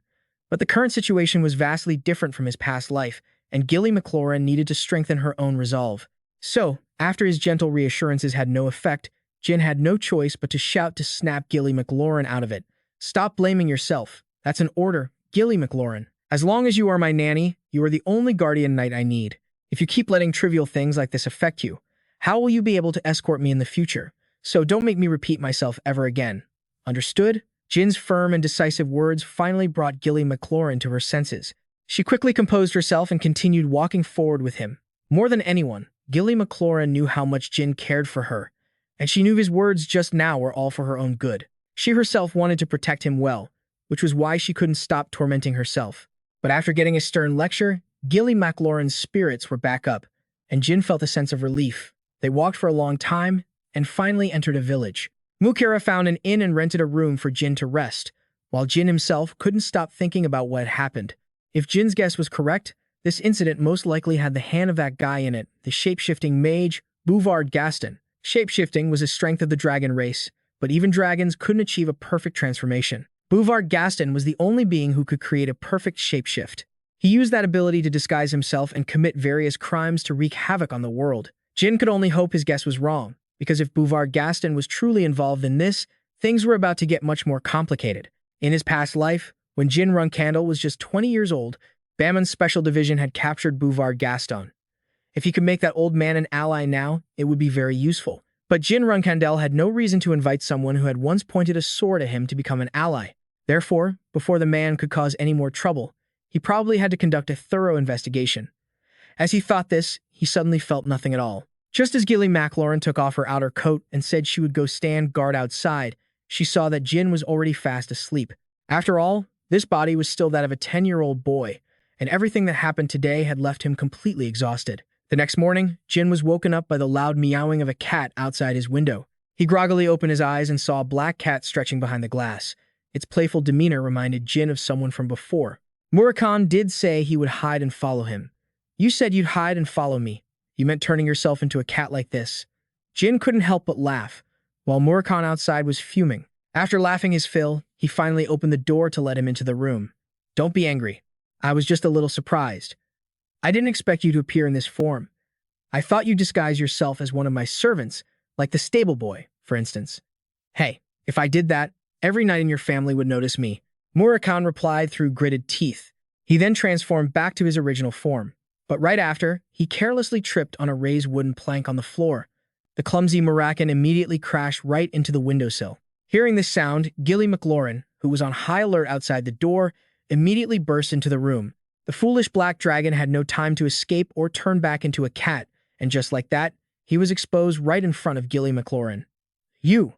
but the current situation was vastly different from his past life, and Gilly McLaurin needed to strengthen her own resolve. So, after his gentle reassurances had no effect, Jin had no choice but to shout to snap Gilly McLaurin out of it. "Stop blaming yourself. That's an order, Gilly McLaurin. As long as you are my nanny, you are the only guardian knight I need. If you keep letting trivial things like this affect you, how will you be able to escort me in the future? So don't make me repeat myself ever again. Understood?" Jin's firm and decisive words finally brought Gilly McLaurin to her senses. She quickly composed herself and continued walking forward with him. More than anyone, Gilly McLaurin knew how much Jin cared for her, and she knew his words just now were all for her own good. She herself wanted to protect him well, which was why she couldn't stop tormenting herself. But after getting a stern lecture, Gilly McLaurin's spirits were back up, and Jin felt a sense of relief. They walked for a long time, and finally entered a village. Mukera found an inn and rented a room for Jin to rest, while Jin himself couldn't stop thinking about what had happened. If Jin's guess was correct, this incident most likely had the hand of that guy in it, the shape-shifting mage, Bouvard Gaston. Shape-shifting was a strength of the dragon race, but even dragons couldn't achieve a perfect transformation. Bouvard Gaston was the only being who could create a perfect shapeshift. He used that ability to disguise himself and commit various crimes to wreak havoc on the world. Jin could only hope his guess was wrong, because if Bouvard Gaston was truly involved in this, things were about to get much more complicated. In his past life, when Jin Runcandel was just 20 years old, Bamon's special division had captured Bouvard Gaston. If he could make that old man an ally now, it would be very useful. But Jin Runcandel had no reason to invite someone who had once pointed a sword at him to become an ally. Therefore, before the man could cause any more trouble, he probably had to conduct a thorough investigation. As he thought this, he suddenly felt nothing at all. Just as Gilly McLaurin took off her outer coat and said she would go stand guard outside, she saw that Jin was already fast asleep. After all, this body was still that of a 10-year-old boy, and everything that happened today had left him completely exhausted. The next morning, Jin was woken up by the loud meowing of a cat outside his window. He groggily opened his eyes and saw a black cat stretching behind the glass. Its playful demeanor reminded Jin of someone from before. Murakan did say he would hide and follow him. You said you'd hide and follow me. You meant turning yourself into a cat like this. Jin couldn't help but laugh, while Murakan outside was fuming. After laughing his fill, he finally opened the door to let him into the room. Don't be angry. I was just a little surprised. I didn't expect you to appear in this form. I thought you'd disguise yourself as one of my servants, like the stable boy, for instance. Hey, if I did that, every knight in your family would notice me. Murakan replied through gritted teeth. He then transformed back to his original form. But right after, he carelessly tripped on a raised wooden plank on the floor. The clumsy Murakan immediately crashed right into the windowsill. Hearing this sound, Gilly McLaurin, who was on high alert outside the door, immediately burst into the room. The foolish black dragon had no time to escape or turn back into a cat, and just like that, he was exposed right in front of Gilly McLaurin. You!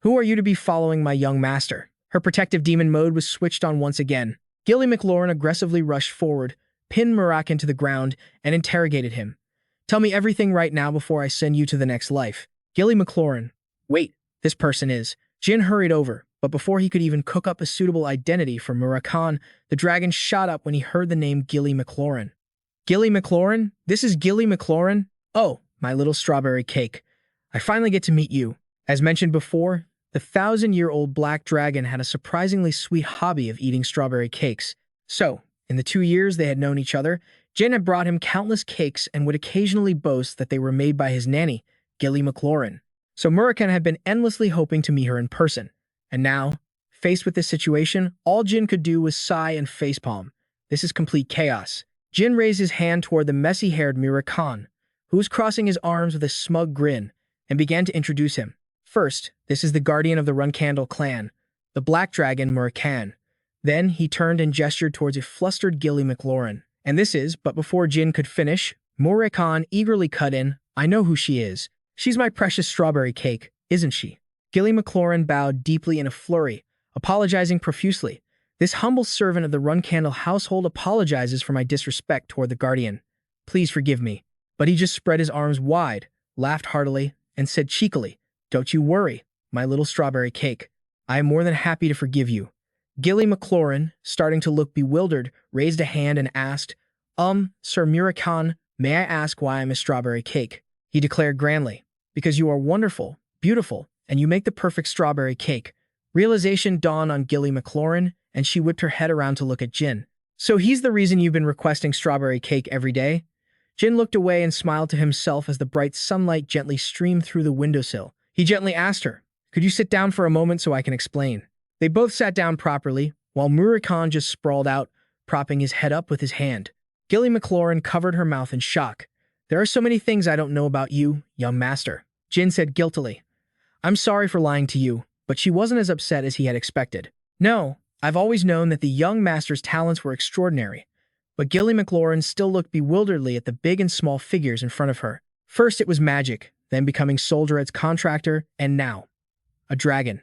Who are you to be following my young master? Her protective demon mode was switched on once again. Gilly McLaurin aggressively rushed forward, pinned Murakan to the ground, and interrogated him. Tell me everything right now before I send you to the next life. Gilly McLaurin. Wait, this person is. Jin hurried over, but before he could even cook up a suitable identity for Murakan, the dragon shot up when he heard the name Gilly McLaurin. Gilly McLaurin? This is Gilly McLaurin? Oh, my little strawberry cake. I finally get to meet you. As mentioned before, the 1,000-year-old black dragon had a surprisingly sweet hobby of eating strawberry cakes. So, in the 2 years they had known each other, Jin had brought him countless cakes and would occasionally boast that they were made by his nanny, Gilly McLaurin. So Murakan had been endlessly hoping to meet her in person. And now, faced with this situation, all Jin could do was sigh and facepalm. This is complete chaos. Jin raised his hand toward the messy-haired Murakan, who was crossing his arms with a smug grin, and began to introduce him. First, this is the guardian of the Runcandel clan, the black dragon Murakan. Then he turned and gestured towards a flustered Gilly McLaurin. And this is, but before Jin could finish, Murakan eagerly cut in, I know who she is. She's my precious strawberry cake, isn't she? Gilly McLaurin bowed deeply in a flurry, apologizing profusely. This humble servant of the Runcandel household apologizes for my disrespect toward the guardian. Please forgive me. But he just spread his arms wide, laughed heartily, and said cheekily, Don't you worry, my little strawberry cake. I am more than happy to forgive you. Gilly McLaurin, starting to look bewildered, raised a hand and asked, Sir Murakan, may I ask why I'm a strawberry cake? He declared grandly, because you are wonderful, beautiful, and you make the perfect strawberry cake. Realization dawned on Gilly McLaurin, and she whipped her head around to look at Jin. So he's the reason you've been requesting strawberry cake every day? Jin looked away and smiled to himself as the bright sunlight gently streamed through the windowsill. He gently asked her, Could you sit down for a moment so I can explain? They both sat down properly, while Murakan just sprawled out, propping his head up with his hand. Gilly McLaurin covered her mouth in shock. There are so many things I don't know about you, young master. Jin said guiltily. I'm sorry for lying to you, but she wasn't as upset as he had expected. No, I've always known that the young master's talents were extraordinary. But Gilly McLaurin still looked bewilderedly at the big and small figures in front of her. First it was magic, then becoming Solderet's contractor, and now, a dragon.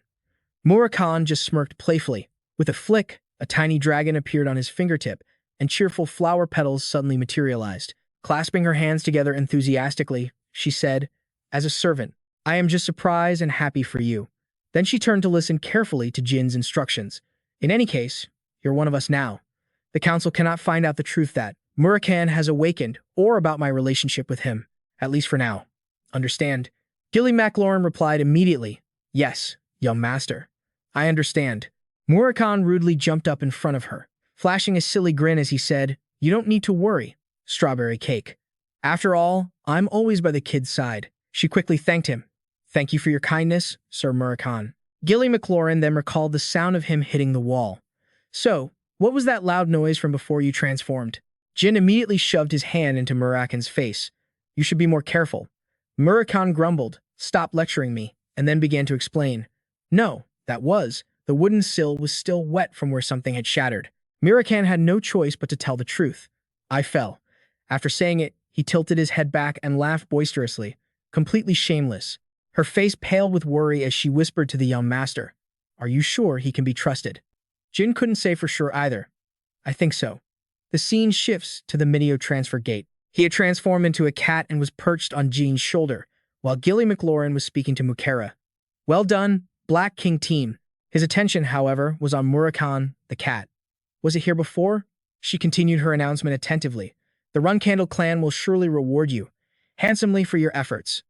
Murakan just smirked playfully. With a flick, a tiny dragon appeared on his fingertip, and cheerful flower petals suddenly materialized. Clasping her hands together enthusiastically, she said, As a servant, I am just surprised and happy for you. Then she turned to listen carefully to Jin's instructions. In any case, you're one of us now. The council cannot find out the truth that Murakan has awakened or about my relationship with him, at least for now. Understand? Gilly McLaurin replied immediately, Yes, young master. I understand. Murakan rudely jumped up in front of her, flashing a silly grin as he said, You don't need to worry, strawberry cake. After all, I'm always by the kid's side. She quickly thanked him. Thank you for your kindness, Sir Murakan. Gilly McLaurin then recalled the sound of him hitting the wall. So, what was that loud noise from before you transformed? Jin immediately shoved his hand into Murakan's face. You should be more careful. Murakan grumbled, Stop lecturing me, and then began to explain. No, the wooden sill was still wet from where something had shattered. Murakan had no choice but to tell the truth. I fell. After saying it, he tilted his head back and laughed boisterously, completely shameless. Her face paled with worry as she whispered to the young master, Are you sure he can be trusted? Jin couldn't say for sure either. I think so. The scene shifts to the Minio transfer gate. He had transformed into a cat and was perched on Jin's shoulder, while Gilly McLaurin was speaking to Mukera. Well done, Black King team. His attention, however, was on Murakan, the cat. Was it here before? She continued her announcement attentively. The Runcandel clan will surely reward you handsomely for your efforts.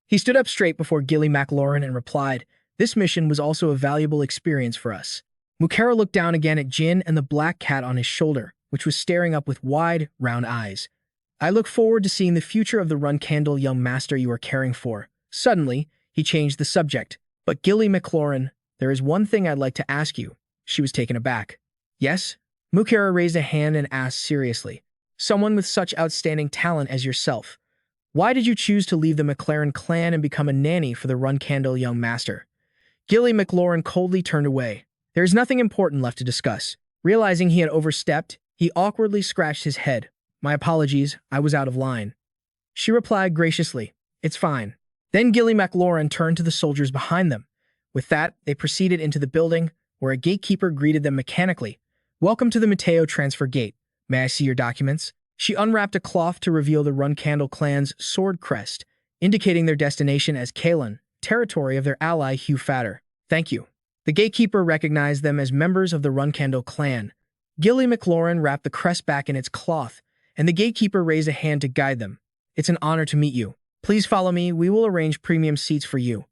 He stood up straight before Gilly McLaurin and replied, this mission was also a valuable experience for us. Mukera looked down again at Jin and the black cat on his shoulder, which was staring up with wide, round eyes. I look forward to seeing the future of the Runcandel young master you are caring for. Suddenly, he changed the subject. But Gilly McLaurin, there is one thing I'd like to ask you. She was taken aback. Yes? Mukera raised a hand and asked seriously. Someone with such outstanding talent as yourself. Why did you choose to leave the McLaurin clan and become a nanny for the Runcandel young master? Gilly McLaurin coldly turned away. There is nothing important left to discuss. Realizing he had overstepped, he awkwardly scratched his head. My apologies, I was out of line. She replied graciously, it's fine. Then Gilly McLaurin turned to the soldiers behind them. With that, they proceeded into the building, where a gatekeeper greeted them mechanically. Welcome to the Mateo Transfer Gate. May I see your documents? She unwrapped a cloth to reveal the Runcandel clan's sword crest, indicating their destination as Kalan, territory of their ally Hugh Fatter. Thank you. The gatekeeper recognized them as members of the Runcandel clan. Gilly McLaurin wrapped the crest back in its cloth, and the gatekeeper raised a hand to guide them. It's an honor to meet you. Please follow me, we will arrange premium seats for you.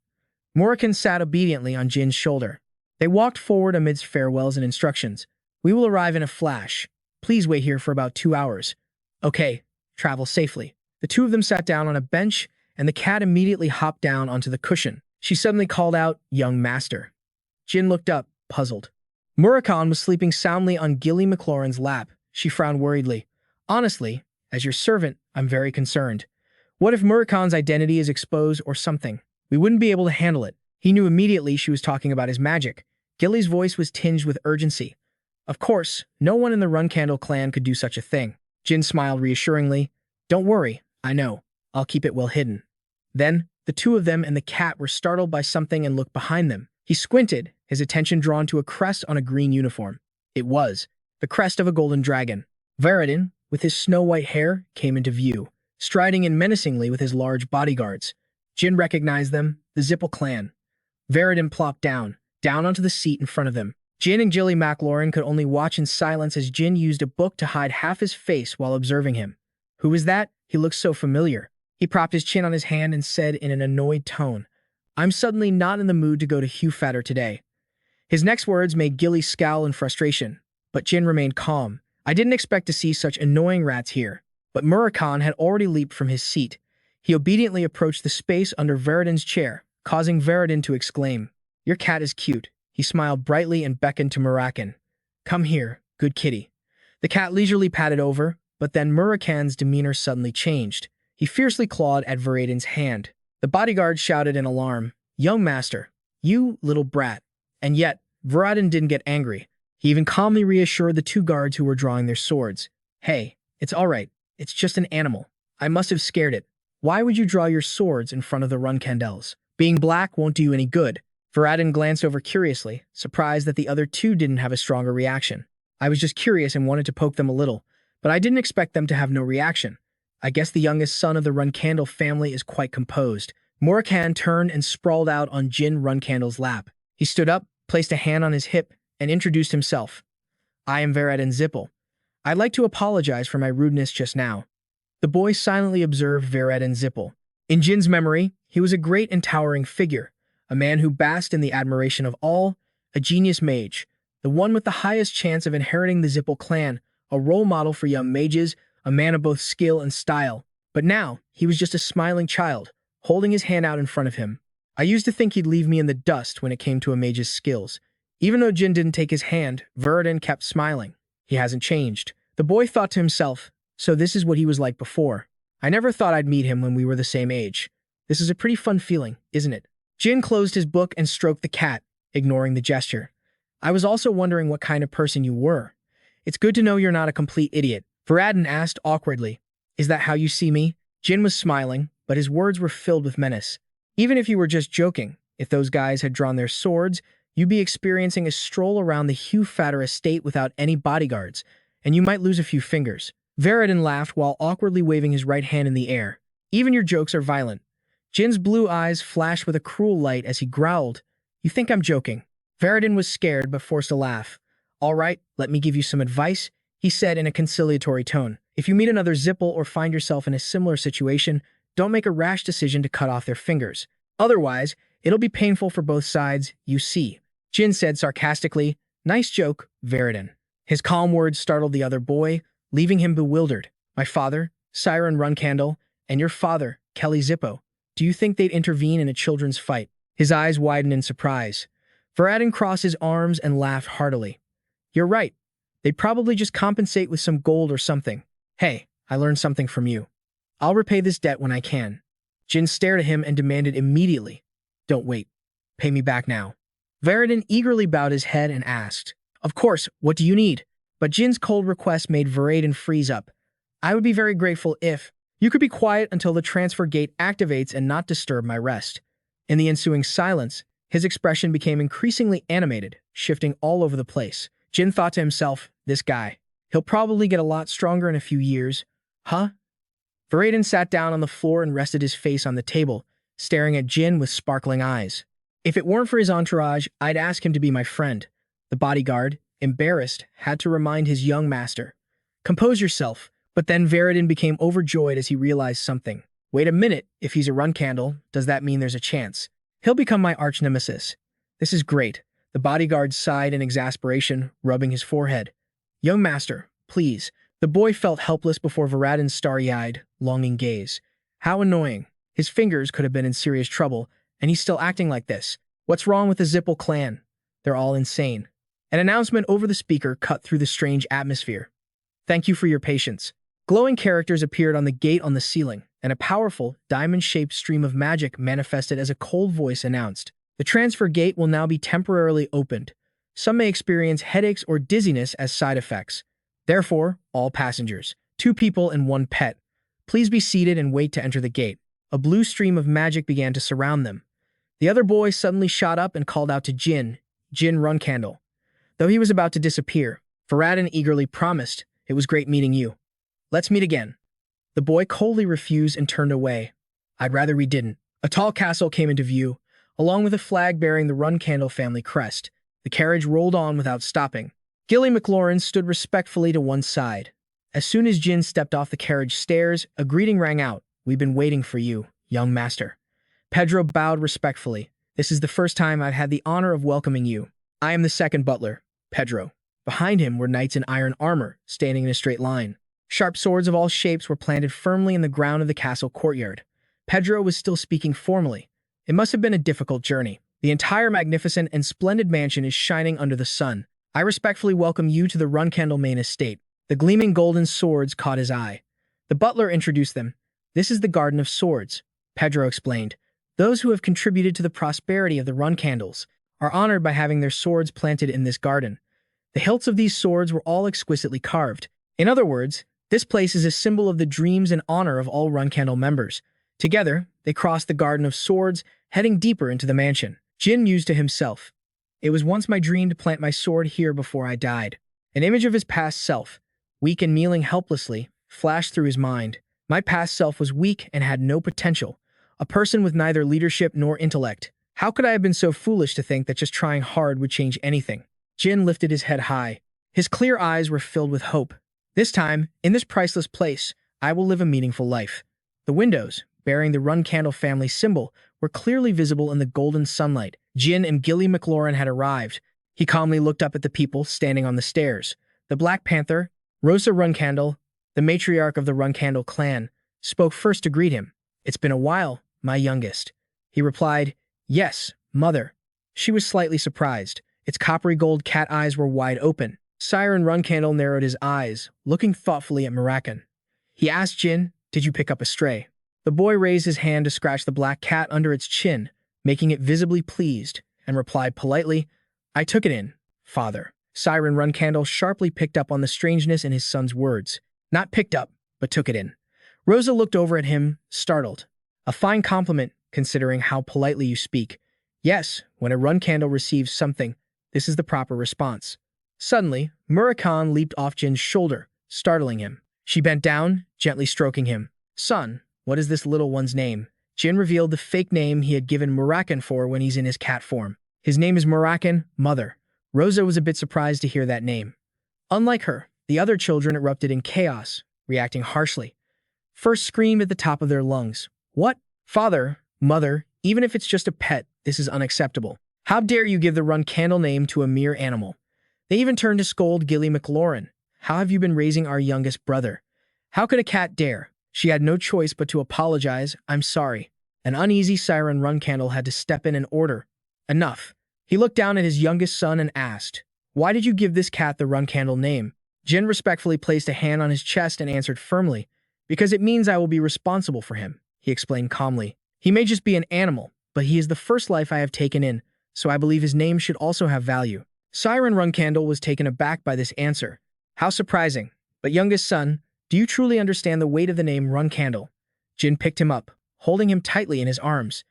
Murakan sat obediently on Jin's shoulder. They walked forward amidst farewells and instructions. We will arrive in a flash. Please wait here for about 2 hours. Okay, travel safely. The two of them sat down on a bench, and the cat immediately hopped down onto the cushion. She suddenly called out, young master. Jin looked up, puzzled. Murakan was sleeping soundly on Gilly McLaurin's lap. She frowned worriedly. Honestly, as your servant, I'm very concerned. What if Murakan's identity is exposed or something? We wouldn't be able to handle it. He knew immediately she was talking about his magic. Gilly's voice was tinged with urgency. Of course, no one in the Runcandel clan could do such a thing. Jin smiled reassuringly. Don't worry, I know. I'll keep it well hidden. Then, the two of them and the cat were startled by something and looked behind them. He squinted, his attention drawn to a crest on a green uniform. It was the crest of a golden dragon. Veridin, with his snow-white hair, came into view, striding in menacingly with his large bodyguards. Jin recognized them, the Zippel clan. Veridin plopped down onto the seat in front of them. Jin and Gilly McLaurin could only watch in silence as Jin used a book to hide half his face while observing him. Who was that? He looked so familiar. He propped his chin on his hand and said in an annoyed tone, I'm suddenly not in the mood to go to Hugh Fatter today. His next words made Gilly scowl in frustration, but Jin remained calm. I didn't expect to see such annoying rats here. But Murakan had already leaped from his seat. He obediently approached the space under Veridin's chair, causing Veridin to exclaim, Your cat is cute. He smiled brightly and beckoned to Murakan. Come here, good kitty. The cat leisurely patted over, but then Murakan's demeanor suddenly changed. He fiercely clawed at Veridin's hand. The bodyguard shouted in alarm, Young master, you little brat. And yet, Veridin didn't get angry. He even calmly reassured the two guards who were drawing their swords. Hey, it's all right. It's just an animal. I must have scared it. Why would you draw your swords in front of the Runcandels? Being black won't do you any good. Veridin glanced over curiously, surprised that the other two didn't have a stronger reaction. I was just curious and wanted to poke them a little, but I didn't expect them to have no reaction. I guess the youngest son of the Runcandel family is quite composed. Murakan turned and sprawled out on Jin Runcandel's lap. He stood up, placed a hand on his hip, and introduced himself. I am Veridin Zippel. I'd like to apologize for my rudeness just now. The boy silently observed Veridin Zippel. In Jin's memory, he was a great and towering figure, a man who basked in the admiration of all, a genius mage, the one with the highest chance of inheriting the Zippel clan, a role model for young mages, a man of both skill and style. But now, he was just a smiling child, holding his hand out in front of him. I used to think he'd leave me in the dust when it came to a mage's skills. Even though Jin didn't take his hand, Veridin kept smiling. He hasn't changed. The boy thought to himself, so this is what he was like before. I never thought I'd meet him when we were the same age. This is a pretty fun feeling, isn't it? Jin closed his book and stroked the cat, ignoring the gesture. I was also wondering what kind of person you were. It's good to know you're not a complete idiot. Veridin asked awkwardly, Is that how you see me? Jin was smiling, but his words were filled with menace. Even if you were just joking, if those guys had drawn their swords, you'd be experiencing a stroll around the Hugh Fatter estate without any bodyguards, and you might lose a few fingers. Veridin laughed while awkwardly waving his right hand in the air. Even your jokes are violent. Jin's blue eyes flashed with a cruel light as he growled, You think I'm joking? Veridin was scared but forced a laugh. All right, let me give you some advice, he said in a conciliatory tone. If you meet another Zipple or find yourself in a similar situation, don't make a rash decision to cut off their fingers. Otherwise, it'll be painful for both sides, you see. Jin said sarcastically, Nice joke, Veridin. His calm words startled the other boy, leaving him bewildered. My father, Siren Runcandel, and your father, Kelly Zippo. Do you think they'd intervene in a children's fight? His eyes widened in surprise. Veridin crossed his arms and laughed heartily. You're right. They'd probably just compensate with some gold or something. Hey, I learned something from you. I'll repay this debt when I can. Jin stared at him and demanded immediately. Don't wait. Pay me back now. Veridin eagerly bowed his head and asked, Of course, what do you need? But Jin's cold request made Veridin freeze up. I would be very grateful if you could be quiet until the transfer gate activates and not disturb my rest. In the ensuing silence, his expression became increasingly animated, shifting all over the place. Jin thought to himself, This guy. He'll probably get a lot stronger in a few years. Huh? Veridin sat down on the floor and rested his face on the table, staring at Jin with sparkling eyes. If it weren't for his entourage, I'd ask him to be my friend. The bodyguard, embarrassed, had to remind his young master. Compose yourself. But then Veridin became overjoyed as he realized something. Wait a minute, if he's a Runcandel, does that mean there's a chance? He'll become my arch-nemesis. This is great. The bodyguard sighed in exasperation, rubbing his forehead. Young master, please. The boy felt helpless before Veridin's starry-eyed, longing gaze. How annoying. His fingers could have been in serious trouble, and he's still acting like this. What's wrong with the Zipple clan? They're all insane. An announcement over the speaker cut through the strange atmosphere. Thank you for your patience. Glowing characters appeared on the gate on the ceiling, and a powerful, diamond-shaped stream of magic manifested as a cold voice announced. The transfer gate will now be temporarily opened. Some may experience headaches or dizziness as side effects. Therefore, all passengers, 2 people and 1 pet, please be seated and wait to enter the gate. A blue stream of magic began to surround them. The other boy suddenly shot up and called out to Jin Runcandel. Though he was about to disappear, Veridin eagerly promised, It was great meeting you. Let's meet again. The boy coldly refused and turned away. I'd rather we didn't. A tall castle came into view, along with a flag bearing the Runcandel family crest. The carriage rolled on without stopping. Gilly McLaurin stood respectfully to one side. As soon as Jin stepped off the carriage stairs, a greeting rang out. We've been waiting for you, young master. Pedro bowed respectfully. This is the first time I've had the honor of welcoming you. I am the second butler, Pedro. Behind him were knights in iron armor, standing in a straight line. Sharp swords of all shapes were planted firmly in the ground of the castle courtyard. Pedro was still speaking formally. It must have been a difficult journey. The entire magnificent and splendid mansion is shining under the sun. I respectfully welcome you to the Runcandel main estate. The gleaming golden swords caught his eye. The butler introduced them. This is the Garden of Swords, Pedro explained. Those who have contributed to the prosperity of the Runcandels are honored by having their swords planted in this garden. The hilts of these swords were all exquisitely carved. In other words, this place is a symbol of the dreams and honor of all Runcandel members. Together, they crossed the Garden of Swords, heading deeper into the mansion. Jin mused to himself. It was once my dream to plant my sword here before I died. An image of his past self, weak and kneeling helplessly, flashed through his mind. My past self was weak and had no potential, a person with neither leadership nor intellect. How could I have been so foolish to think that just trying hard would change anything? Jin lifted his head high. His clear eyes were filled with hope. This time, in this priceless place, I will live a meaningful life. The windows, bearing the Runcandel family symbol, were clearly visible in the golden sunlight. Jin and Gilly McLaurin had arrived. He calmly looked up at the people standing on the stairs. The Black Panther, Rosa Runcandel, the matriarch of the Runcandel clan, spoke first to greet him. It's been a while, my youngest. He replied, Yes, mother. She was slightly surprised. Its coppery gold cat eyes were wide open. Siren Runcandel narrowed his eyes, looking thoughtfully at Murakan. He asked Jin, Did you pick up a stray? The boy raised his hand to scratch the black cat under its chin, making it visibly pleased, and replied politely, I took it in, father. Siren Runcandel sharply picked up on the strangeness in his son's words. Not picked up, but took it in. Rosa looked over at him, startled. A fine compliment, considering how politely you speak. Yes, when a Runcandel receives something, this is the proper response. Suddenly, Murakan leaped off Jin's shoulder, startling him. She bent down, gently stroking him. Son, what is this little one's name? Jin revealed the fake name he had given Murakan for when he's in his cat form. His name is Murakan, Mother. Rosa was a bit surprised to hear that name. Unlike her, the other children erupted in chaos, reacting harshly. First screamed at the top of their lungs. What? Father, Mother, even if it's just a pet, this is unacceptable. How dare you give the Runcandel name to a mere animal? They even turned to scold Gilly McLaurin. How have you been raising our youngest brother? How could a cat dare? She had no choice but to apologize. I'm sorry. An uneasy Siren Runcandel had to step in and order. Enough. He looked down at his youngest son and asked, why did you give this cat the Runcandel name? Jin respectfully placed a hand on his chest and answered firmly, because it means I will be responsible for him, he explained calmly. He may just be an animal, but he is the first life I have taken in, so I believe his name should also have value. Siren Runcandel was taken aback by this answer. How surprising. But youngest son, do you truly understand the weight of the name Runcandel? Jin picked him up, holding him tightly in his arms.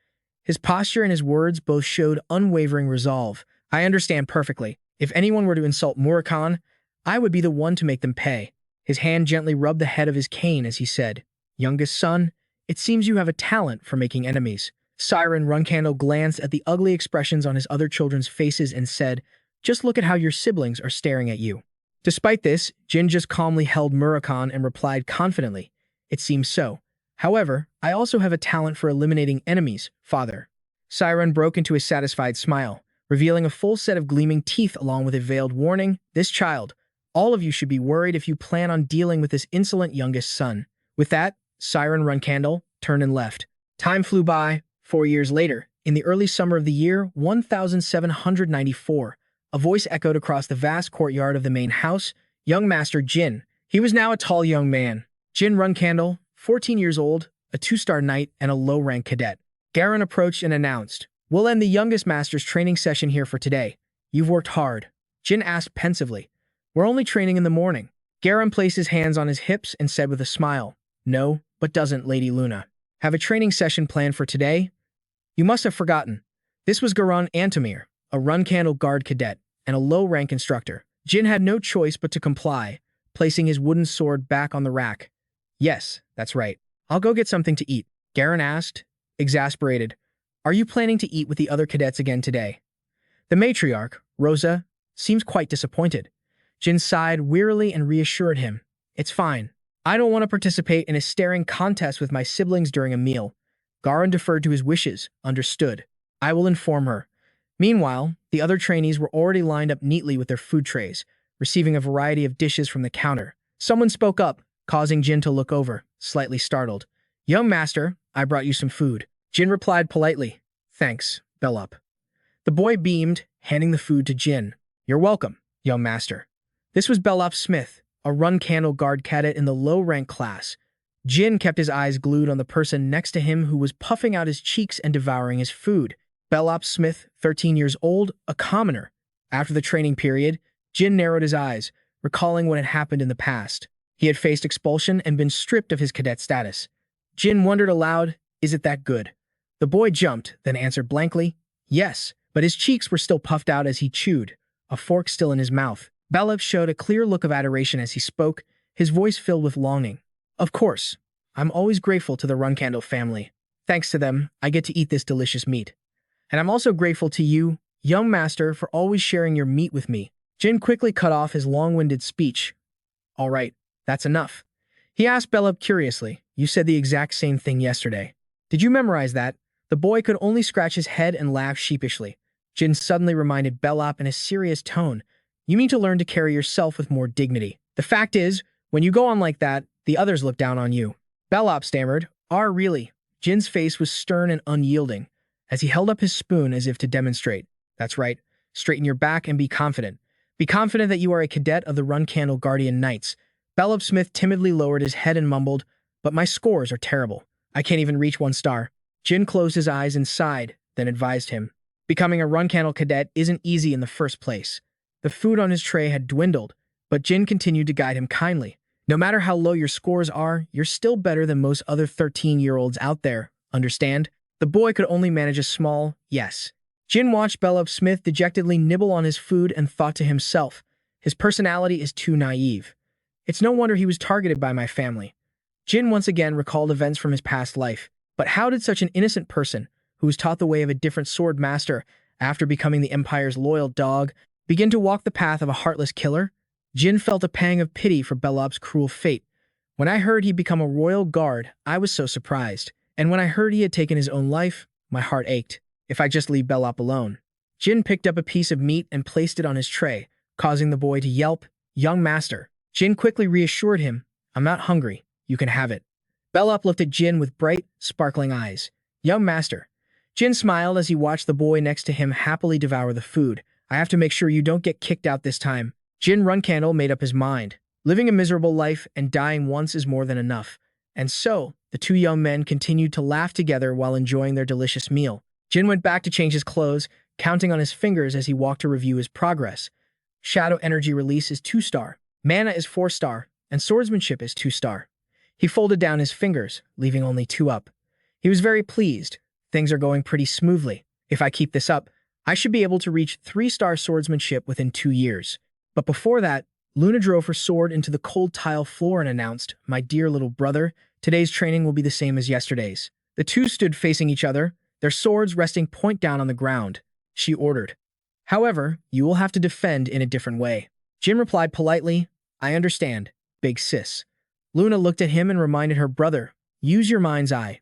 His posture and his words both showed unwavering resolve. I understand perfectly. If anyone were to insult Murakan, I would be the one to make them pay. His hand gently rubbed the head of his cane as he said, youngest son, it seems you have a talent for making enemies. Siren Runcandel glanced at the ugly expressions on his other children's faces and said, just look at how your siblings are staring at you. Despite this, Jin just calmly held Murakan and replied confidently, it seems so. However, I also have a talent for eliminating enemies, father. Siren broke into a satisfied smile, revealing a full set of gleaming teeth along with a veiled warning, this child, all of you should be worried if you plan on dealing with this insolent youngest son. With that, Siren Runcandel turned and left. Time flew by. 4 years later, in the early summer of the year 1794, a voice echoed across the vast courtyard of the main house, young Master Jin. He was now a tall young man. Jin Runcandel, 14 years old, a 2-star knight, and a low-rank cadet. Garen approached and announced, we'll end the youngest master's training session here for today. You've worked hard. Jin asked pensively, we're only training in the morning. Garen placed his hands on his hips and said with a smile, no, but doesn't Lady Luna have a training session planned for today? You must have forgotten. This was Garan Antomir, a Runcandel guard cadet, and a low-rank instructor. Jin had no choice but to comply, placing his wooden sword back on the rack. Yes, that's right. I'll go get something to eat. Garen asked, exasperated. Are you planning to eat with the other cadets again today? The matriarch, Rosa, seems quite disappointed. Jin sighed wearily and reassured him. It's fine. I don't want to participate in a staring contest with my siblings during a meal. Garan deferred to his wishes, understood. I will inform her. Meanwhile, the other trainees were already lined up neatly with their food trays, receiving a variety of dishes from the counter. Someone spoke up, causing Jin to look over, slightly startled. Young master, I brought you some food. Jin replied politely. Thanks, Bellup. The boy beamed, handing the food to Jin. You're welcome, young master. This was Bellup Smith, a Runcandel guard cadet in the low-rank class. Jin kept his eyes glued on the person next to him who was puffing out his cheeks and devouring his food. Bellup Smith, 13 years old, a commoner. After the training period, Jin narrowed his eyes, recalling what had happened in the past. He had faced expulsion and been stripped of his cadet status. Jin wondered aloud, is it that good? The boy jumped, then answered blankly, yes, but his cheeks were still puffed out as he chewed, a fork still in his mouth. Bellup showed a clear look of adoration as he spoke, his voice filled with longing. Of course, I'm always grateful to the Runcandel family. Thanks to them, I get to eat this delicious meat. And I'm also grateful to you, young master, for always sharing your meat with me. Jin quickly cut off his long-winded speech. All right, that's enough. He asked Bellup curiously, you said the exact same thing yesterday. Did you memorize that? The boy could only scratch his head and laugh sheepishly. Jin suddenly reminded Bellup in a serious tone, you mean to learn to carry yourself with more dignity. The fact is, when you go on like that, the others look down on you. Bellup stammered, really? Jin's face was stern and unyielding, as he held up his spoon as if to demonstrate. That's right. Straighten your back and be confident. Be confident that you are a cadet of the Runcandel Guardian Knights. Bellup Smith timidly lowered his head and mumbled, but my scores are terrible. I can't even reach 1 star. Jin closed his eyes and sighed, then advised him. Becoming a Runcandel cadet isn't easy in the first place. The food on his tray had dwindled, but Jin continued to guide him kindly. No matter how low your scores are, you're still better than most other 13-year-olds out there, understand? The boy could only manage a small yes. Jin watched Bellup Smith dejectedly nibble on his food and thought to himself, his personality is too naive. It's no wonder he was targeted by my family. Jin once again recalled events from his past life. But how did such an innocent person, who was taught the way of a different sword master after becoming the Empire's loyal dog, begin to walk the path of a heartless killer? Jin felt a pang of pity for Belop's cruel fate. When I heard he'd become a royal guard, I was so surprised. And when I heard he had taken his own life, my heart ached. If I just leave Belop alone. Jin picked up a piece of meat and placed it on his tray, causing the boy to yelp, "Young master." Jin quickly reassured him, "I'm not hungry. You can have it." Belop looked at Jin with bright, sparkling eyes. "Young master." Jin smiled as he watched the boy next to him happily devour the food. "I have to make sure you don't get kicked out this time." Jin Runcandel made up his mind. Living a miserable life and dying once is more than enough. And so, the two young men continued to laugh together while enjoying their delicious meal. Jin went back to change his clothes, counting on his fingers as he walked to review his progress. Shadow energy release is 2-star, mana is 4-star, and swordsmanship is 2-star. He folded down his fingers, leaving only 2 up. He was very pleased. Things are going pretty smoothly. If I keep this up, I should be able to reach 3-star swordsmanship within 2 years. But before that, Luna drove her sword into the cold tile floor and announced, "My dear little brother, today's training will be the same as yesterday's." The two stood facing each other, their swords resting point down on the ground. She ordered, "However, you will have to defend in a different way." Jin replied politely, "I understand, big sis." Luna looked at him and reminded her brother, "Use your mind's eye."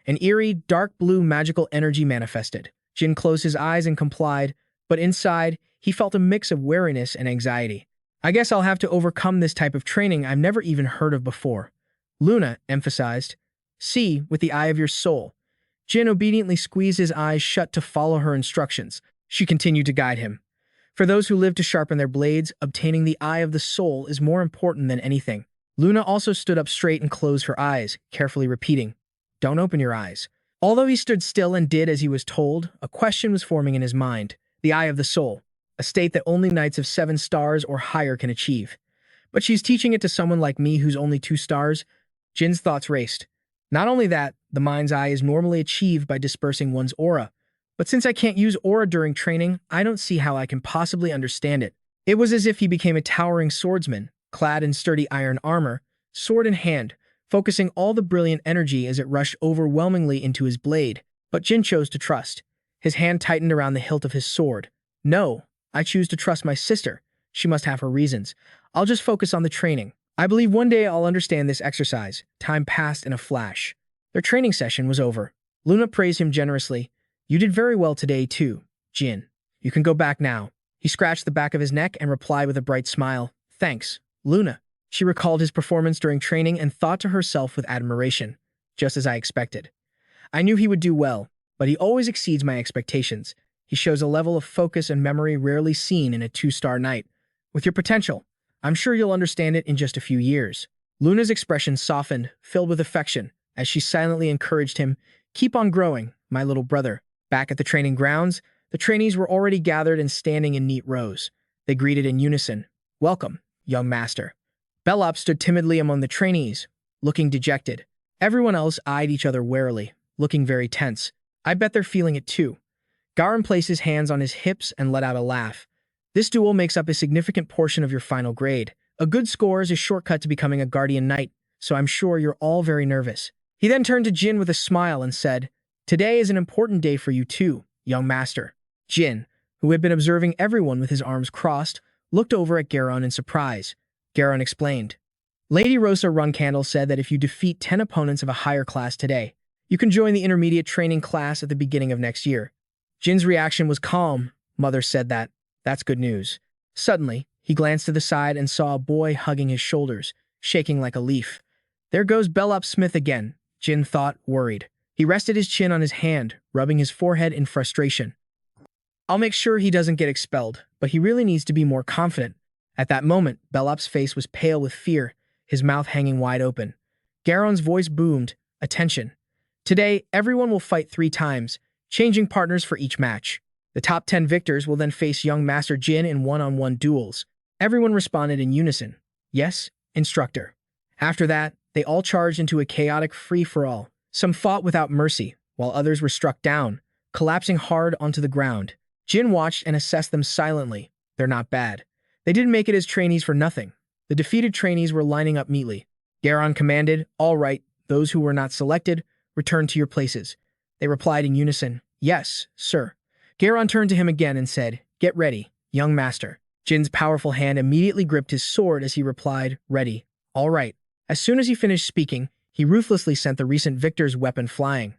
An eerie, dark blue magical energy manifested. Jin closed his eyes and complied, but inside, he felt a mix of wariness and anxiety. "I guess I'll have to overcome this type of training I've never even heard of before." Luna emphasized, "See with the eye of your soul." Jin obediently squeezed his eyes shut to follow her instructions. She continued to guide him. For those who live to sharpen their blades, obtaining the eye of the soul is more important than anything. Luna also stood up straight and closed her eyes, carefully repeating, "Don't open your eyes." Although he stood still and did as he was told, a question was forming in his mind. The eye of the soul, a state that only knights of 7 stars or higher can achieve. But she's teaching it to someone like me who's only 2 stars? Jin's thoughts raced. Not only that, the mind's eye is normally achieved by dispersing one's aura. But since I can't use aura during training, I don't see how I can possibly understand it. It was as if he became a towering swordsman, clad in sturdy iron armor, sword in hand, focusing all the brilliant energy as it rushed overwhelmingly into his blade. But Jin chose to trust. His hand tightened around the hilt of his sword. "No, I choose to trust my sister. She must have her reasons. I'll just focus on the training. I believe one day I'll understand this exercise." Time passed in a flash. Their training session was over. Luna praised him generously. "You did very well today, too, Jin. You can go back now." He scratched the back of his neck and replied with a bright smile, "Thanks, Luna." She recalled his performance during training and thought to herself with admiration, "Just as I expected. I knew he would do well, but he always exceeds my expectations. He shows a level of focus and memory rarely seen in a 2-star knight. With your potential, I'm sure you'll understand it in just a few years." Luna's expression softened, filled with affection, as she silently encouraged him, "Keep on growing, my little brother." Back at the training grounds, the trainees were already gathered and standing in neat rows. They greeted in unison, "Welcome, young master." Belop stood timidly among the trainees, looking dejected. Everyone else eyed each other warily, looking very tense. I bet they're feeling it too. Garin placed his hands on his hips and let out a laugh. "This duel makes up a significant portion of your final grade. A good score is a shortcut to becoming a guardian knight, so I'm sure you're all very nervous." He then turned to Jin with a smile and said, "Today is an important day for you too, young master." Jin, who had been observing everyone with his arms crossed, looked over at Garon in surprise. Garon explained, "Lady Rosa Runcandel said that if you defeat 10 opponents of a higher class today, you can join the intermediate training class at the beginning of next year." Jin's reaction was calm. Mother said that. That's good news. Suddenly, he glanced to the side and saw a boy hugging his shoulders, shaking like a leaf. There goes Belop Smith again, Jin thought, worried. He rested his chin on his hand, rubbing his forehead in frustration. "I'll make sure he doesn't get expelled, but he really needs to be more confident." At that moment, Belop's face was pale with fear, his mouth hanging wide open. Garon's voice boomed, "Attention. Today, everyone will fight 3 times, changing partners for each match. The top 10 victors will then face young Master Jin in one-on-one duels." Everyone responded in unison, "Yes, instructor." After that, they all charged into a chaotic free-for-all. Some fought without mercy, while others were struck down, collapsing hard onto the ground. Jin watched and assessed them silently. They're not bad. They didn't make it as trainees for nothing. The defeated trainees were lining up neatly. Garon commanded, "All right, those who were not selected, return to your places." They replied in unison, "Yes, sir." Garon turned to him again and said, "Get ready, young master." Jin's powerful hand immediately gripped his sword as he replied, "Ready. All right." As soon as he finished speaking, he ruthlessly sent the recent victor's weapon flying.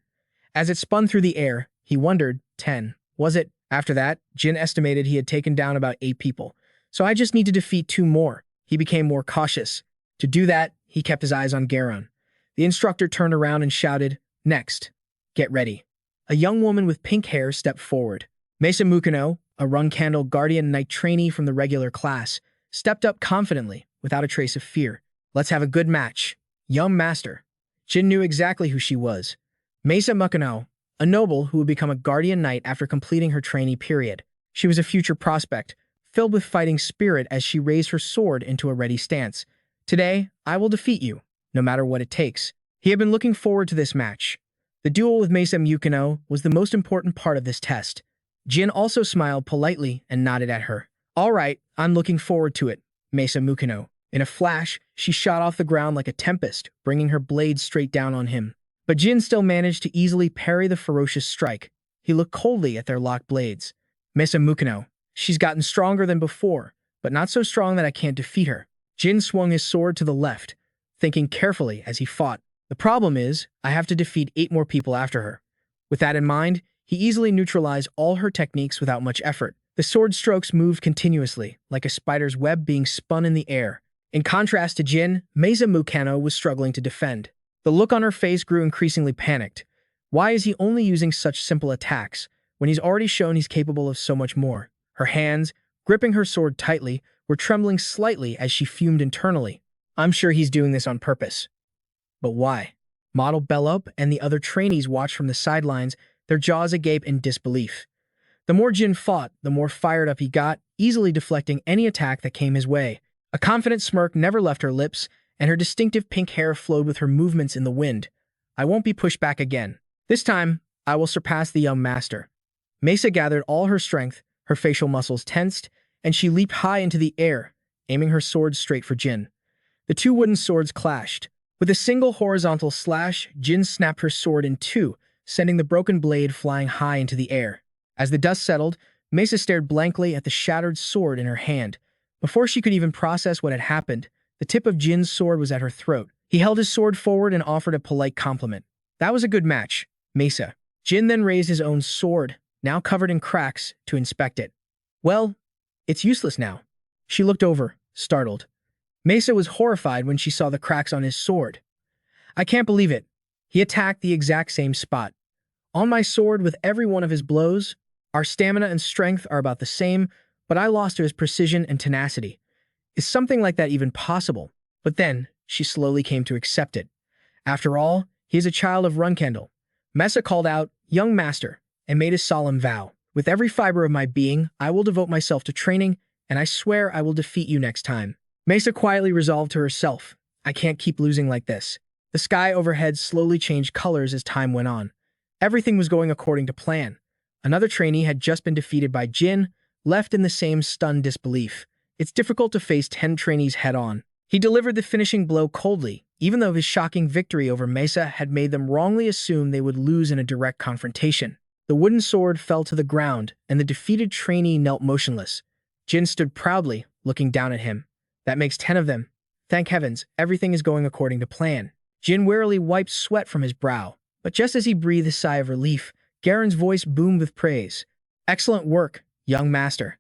As it spun through the air, he wondered, 10. Was it? After that, Jin estimated he had taken down about 8 people. "So I just need to defeat 2 more. He became more cautious. To do that, he kept his eyes on Garon. The instructor turned around and shouted, "Next. Get ready." A young woman with pink hair stepped forward. Mesa Mukino, a Runcandel Guardian Knight trainee from the regular class, stepped up confidently, without a trace of fear. "Let's have a good match. Young master." Jin knew exactly who she was. Mesa Mukino, a noble who would become a Guardian Knight after completing her trainee period. She was a future prospect, filled with fighting spirit as she raised her sword into a ready stance. "Today, I will defeat you, no matter what it takes." He had been looking forward to this match. The duel with Mesa Mukino was the most important part of this test. Jin also smiled politely and nodded at her. "All right, I'm looking forward to it, Mesa Mukino." In a flash, she shot off the ground like a tempest, bringing her blade straight down on him. But Jin still managed to easily parry the ferocious strike. He looked coldly at their locked blades. "Mesa Mukino, she's gotten stronger than before, but not so strong that I can't defeat her." Jin swung his sword to the left, thinking carefully as he fought. "The problem is, I have to defeat 8 more people after her." With that in mind, he easily neutralized all her techniques without much effort. The sword strokes moved continuously, like a spider's web being spun in the air. In contrast to Jin, Mesa Mukano was struggling to defend. The look on her face grew increasingly panicked. Why is he only using such simple attacks, when he's already shown he's capable of so much more? Her hands, gripping her sword tightly, were trembling slightly as she fumed internally. "I'm sure he's doing this on purpose." But why? Model Bellup and the other trainees watched from the sidelines, their jaws agape in disbelief. The more Jin fought, the more fired up he got, easily deflecting any attack that came his way. A confident smirk never left her lips, and her distinctive pink hair flowed with her movements in the wind. "I won't be pushed back again. This time, I will surpass the young master." Mesa gathered all her strength, her facial muscles tensed, and she leaped high into the air, aiming her sword straight for Jin. The 2 wooden swords clashed. With a single horizontal slash, Jin snapped her sword in 2, sending the broken blade flying high into the air. As the dust settled, Mesa stared blankly at the shattered sword in her hand. Before she could even process what had happened, the tip of Jin's sword was at her throat. He held his sword forward and offered a polite compliment. "That was a good match, Mesa." Jin then raised his own sword, now covered in cracks, to inspect it. "Well, it's useless now." She looked over, startled. Mesa was horrified when she saw the cracks on his sword. "I can't believe it. He attacked the exact same spot. On my sword with every one of his blows. Our stamina and strength are about the same, but I lost to his precision and tenacity. Is something like that even possible?" But then, she slowly came to accept it. After all, he is a child of Runcandel. Mesa called out, "Young master," and made a solemn vow. "With every fiber of my being, I will devote myself to training, and I swear I will defeat you next time." Mesa quietly resolved to herself, "I can't keep losing like this." The sky overhead slowly changed colors as time went on. Everything was going according to plan. Another trainee had just been defeated by Jin, left in the same stunned disbelief. It's difficult to face 10 trainees head-on. He delivered the finishing blow coldly, even though his shocking victory over Mesa had made them wrongly assume they would lose in a direct confrontation. The wooden sword fell to the ground, and the defeated trainee knelt motionless. Jin stood proudly, looking down at him. "That makes 10 of them. Thank heavens, everything is going according to plan." Jin warily wiped sweat from his brow, but just as he breathed a sigh of relief, Garon's voice boomed with praise. "Excellent work, young master."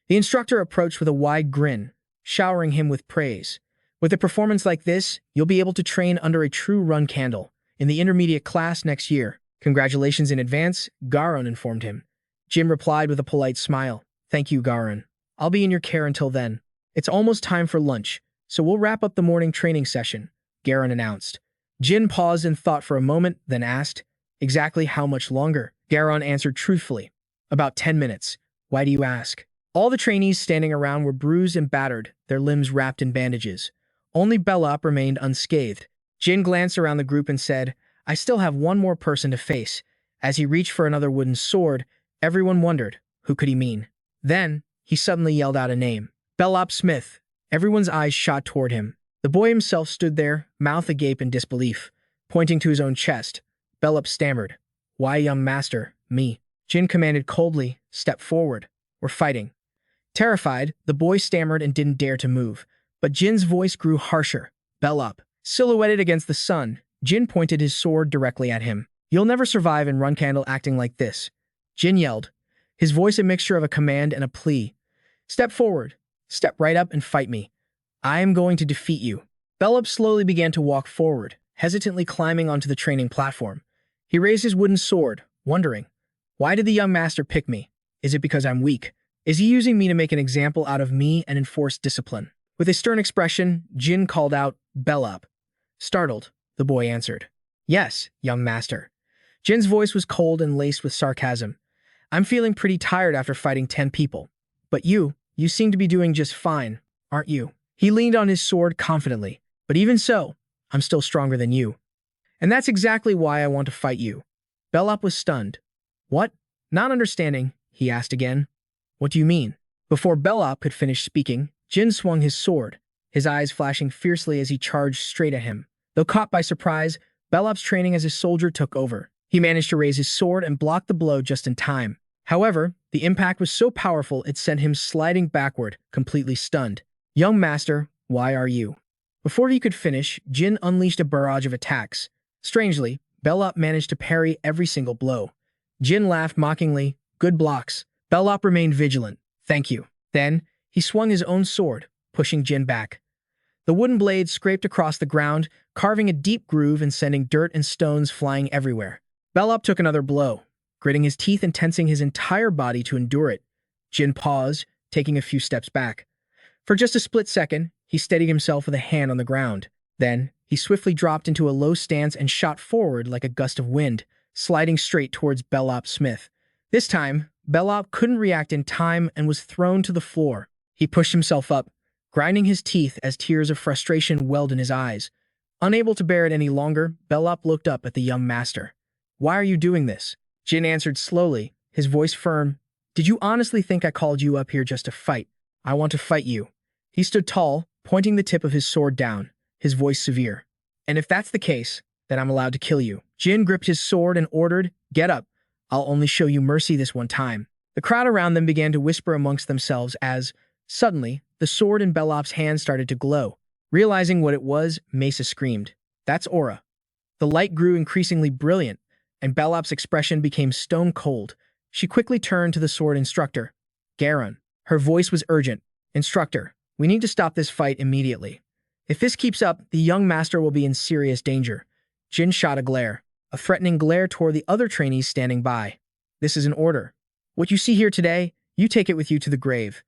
The instructor approached with a wide grin, showering him with praise. "With a performance like this, you'll be able to train under a true Runcandel in the intermediate class next year." "Congratulations in advance," Garon informed him. Jin replied with a polite smile. "Thank you, Garon. I'll be in your care until then." "It's almost time for lunch, so we'll wrap up the morning training session," Garon announced. Jin paused and thought for a moment, then asked, "Exactly how much longer?" Garon answered truthfully, "About 10 minutes. Why do you ask?" All the trainees standing around were bruised and battered, their limbs wrapped in bandages. Only Bellup remained unscathed. Jin glanced around the group and said, "I still have one more person to face." As he reached for another wooden sword, everyone wondered, who could he mean? Then, he suddenly yelled out a name. "Bellup Smith," Everyone's eyes shot toward him. The boy himself stood there, mouth agape in disbelief, pointing to his own chest. Belop stammered. "Why, young master, me?" Jin commanded coldly, "Step forward. We're fighting." Terrified, the boy stammered and didn't dare to move. But Jin's voice grew harsher. "Belop." Silhouetted against the sun, Jin pointed his sword directly at him. "You'll never survive in Runcandel acting like this." Jin yelled, his voice a mixture of a command and a plea. "Step forward. Step right up and fight me. I am going to defeat you." Belop slowly began to walk forward, hesitantly climbing onto the training platform. He raised his wooden sword, wondering, why did the young master pick me? Is it because I'm weak? Is he using me to make an example out of me and enforce discipline? With a stern expression, Jin called out, "Belop." Startled, the boy answered, "Yes, young master." Jin's voice was cold and laced with sarcasm. "I'm feeling pretty tired after fighting 10 people. But you seem to be doing just fine, aren't you?" He leaned on his sword confidently. "But even so, I'm still stronger than you. And that's exactly why I want to fight you." Belop was stunned. "What?" Not understanding, he asked again. "What do you mean?" Before Belop could finish speaking, Jin swung his sword, his eyes flashing fiercely as he charged straight at him. Though caught by surprise, Belop's training as a soldier took over. He managed to raise his sword and block the blow just in time. However, the impact was so powerful it sent him sliding backward, completely stunned. "Young master, why are you?" Before he could finish, Jin unleashed a barrage of attacks. Strangely, Belop managed to parry every single blow. Jin laughed mockingly. "Good blocks." Belop remained vigilant. "Thank you." Then, he swung his own sword, pushing Jin back. The wooden blade scraped across the ground, carving a deep groove and sending dirt and stones flying everywhere. Belop took another blow, gritting his teeth and tensing his entire body to endure it. Jin paused, taking a few steps back. For just a split second, he steadied himself with a hand on the ground. Then, he swiftly dropped into a low stance and shot forward like a gust of wind, sliding straight towards Belop Smith. This time, Belop couldn't react in time and was thrown to the floor. He pushed himself up, grinding his teeth as tears of frustration welled in his eyes. Unable to bear it any longer, Belop looked up at the young master. "Why are you doing this?" Jin answered slowly, his voice firm. "Did you honestly think I called you up here just to fight? I want to fight you." He stood tall, pointing the tip of his sword down, his voice severe. "And if that's the case, then I'm allowed to kill you." Jin gripped his sword and ordered, "Get up. I'll only show you mercy this one time." The crowd around them began to whisper amongst themselves as, suddenly, the sword in Belop's hand started to glow. Realizing what it was, Mesa screamed, "That's aura." The light grew increasingly brilliant, and Belop's expression became stone cold. She quickly turned to the sword instructor. "Garon." Her voice was urgent. "Instructor, we need to stop this fight immediately. If this keeps up, the young master will be in serious danger." Jin shot a threatening glare toward the other trainees standing by. "This is an order. What you see here today, you take it with you to the grave."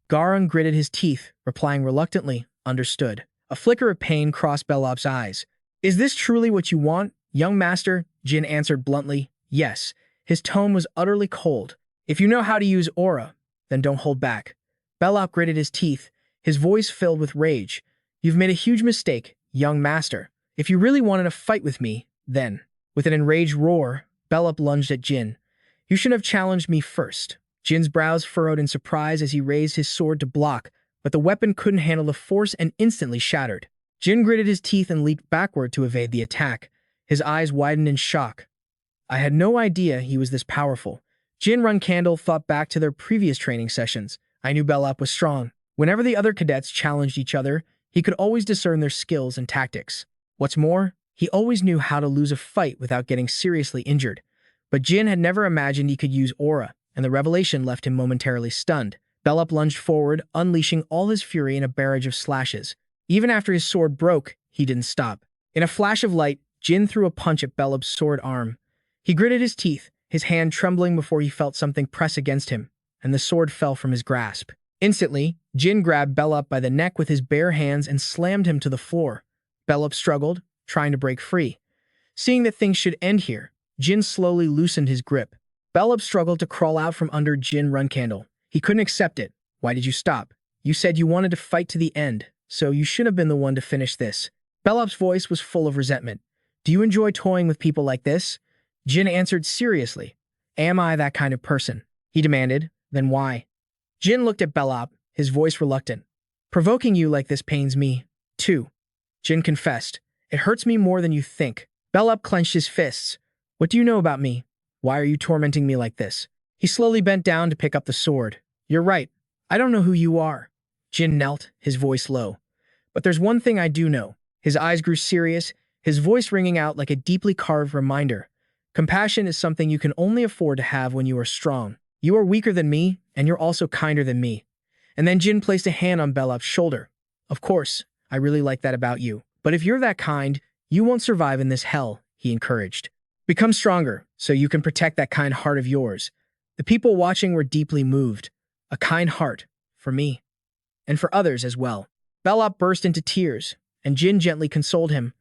Garon gritted his teeth, replying reluctantly, "Understood." A flicker of pain crossed Belop's eyes. "Is this truly what you want, young master?" Jin answered bluntly, "Yes." His tone was utterly cold. "If you know how to use aura, then don't hold back." Belop gritted his teeth, his voice filled with rage. "You've made a huge mistake, young master. If you really wanted to fight with me, then..." With an enraged roar, Belop lunged at Jin. "You should have challenged me first." Jin's brows furrowed in surprise as he raised his sword to block, but the weapon couldn't handle the force and instantly shattered. Jin gritted his teeth and leaped backward to evade the attack. His eyes widened in shock. "I had no idea he was this powerful." Jin Runcandel thought back to their previous training sessions. "I knew Belop was strong. Whenever the other cadets challenged each other, he could always discern their skills and tactics. What's more, he always knew how to lose a fight without getting seriously injured. But Jin had never imagined he could use aura, and the revelation left him momentarily stunned. Belop lunged forward, unleashing all his fury in a barrage of slashes. Even after his sword broke, he didn't stop. In a flash of light, Jin threw a punch at Belop's sword arm. He gritted his teeth, his hand trembling before he felt something press against him, and the sword fell from his grasp. Instantly, Jin grabbed Belop by the neck with his bare hands and slammed him to the floor. Belop struggled, trying to break free. Seeing that things should end here, Jin slowly loosened his grip. Belop struggled to crawl out from under Jin Runcandel. He couldn't accept it. "Why did you stop? You said you wanted to fight to the end, so you should have been the one to finish this." Belop's voice was full of resentment. "Do you enjoy toying with people like this?" Jin answered seriously. "Am I that kind of person?" he demanded. "Then why?" Jin looked at Belop, his voice reluctant. Provoking you like this pains me, too. Jin confessed. It hurts me more than you think. Bellup clenched his fists. What do you know about me? Why are you tormenting me like this? He slowly bent down to pick up the sword. You're right. I don't know who you are. Jin knelt, his voice low. But there's one thing I do know. His eyes grew serious, his voice ringing out like a deeply carved reminder. Compassion is something you can only afford to have when you are strong. You are weaker than me, and you're also kinder than me. And then Jin placed a hand on Bellup's shoulder. Of course, I really like that about you. But if you're that kind, you won't survive in this hell, he encouraged. Become stronger, so you can protect that kind heart of yours. The people watching were deeply moved. A kind heart, for me. And for others as well. Bellup burst into tears, and Jin gently consoled him.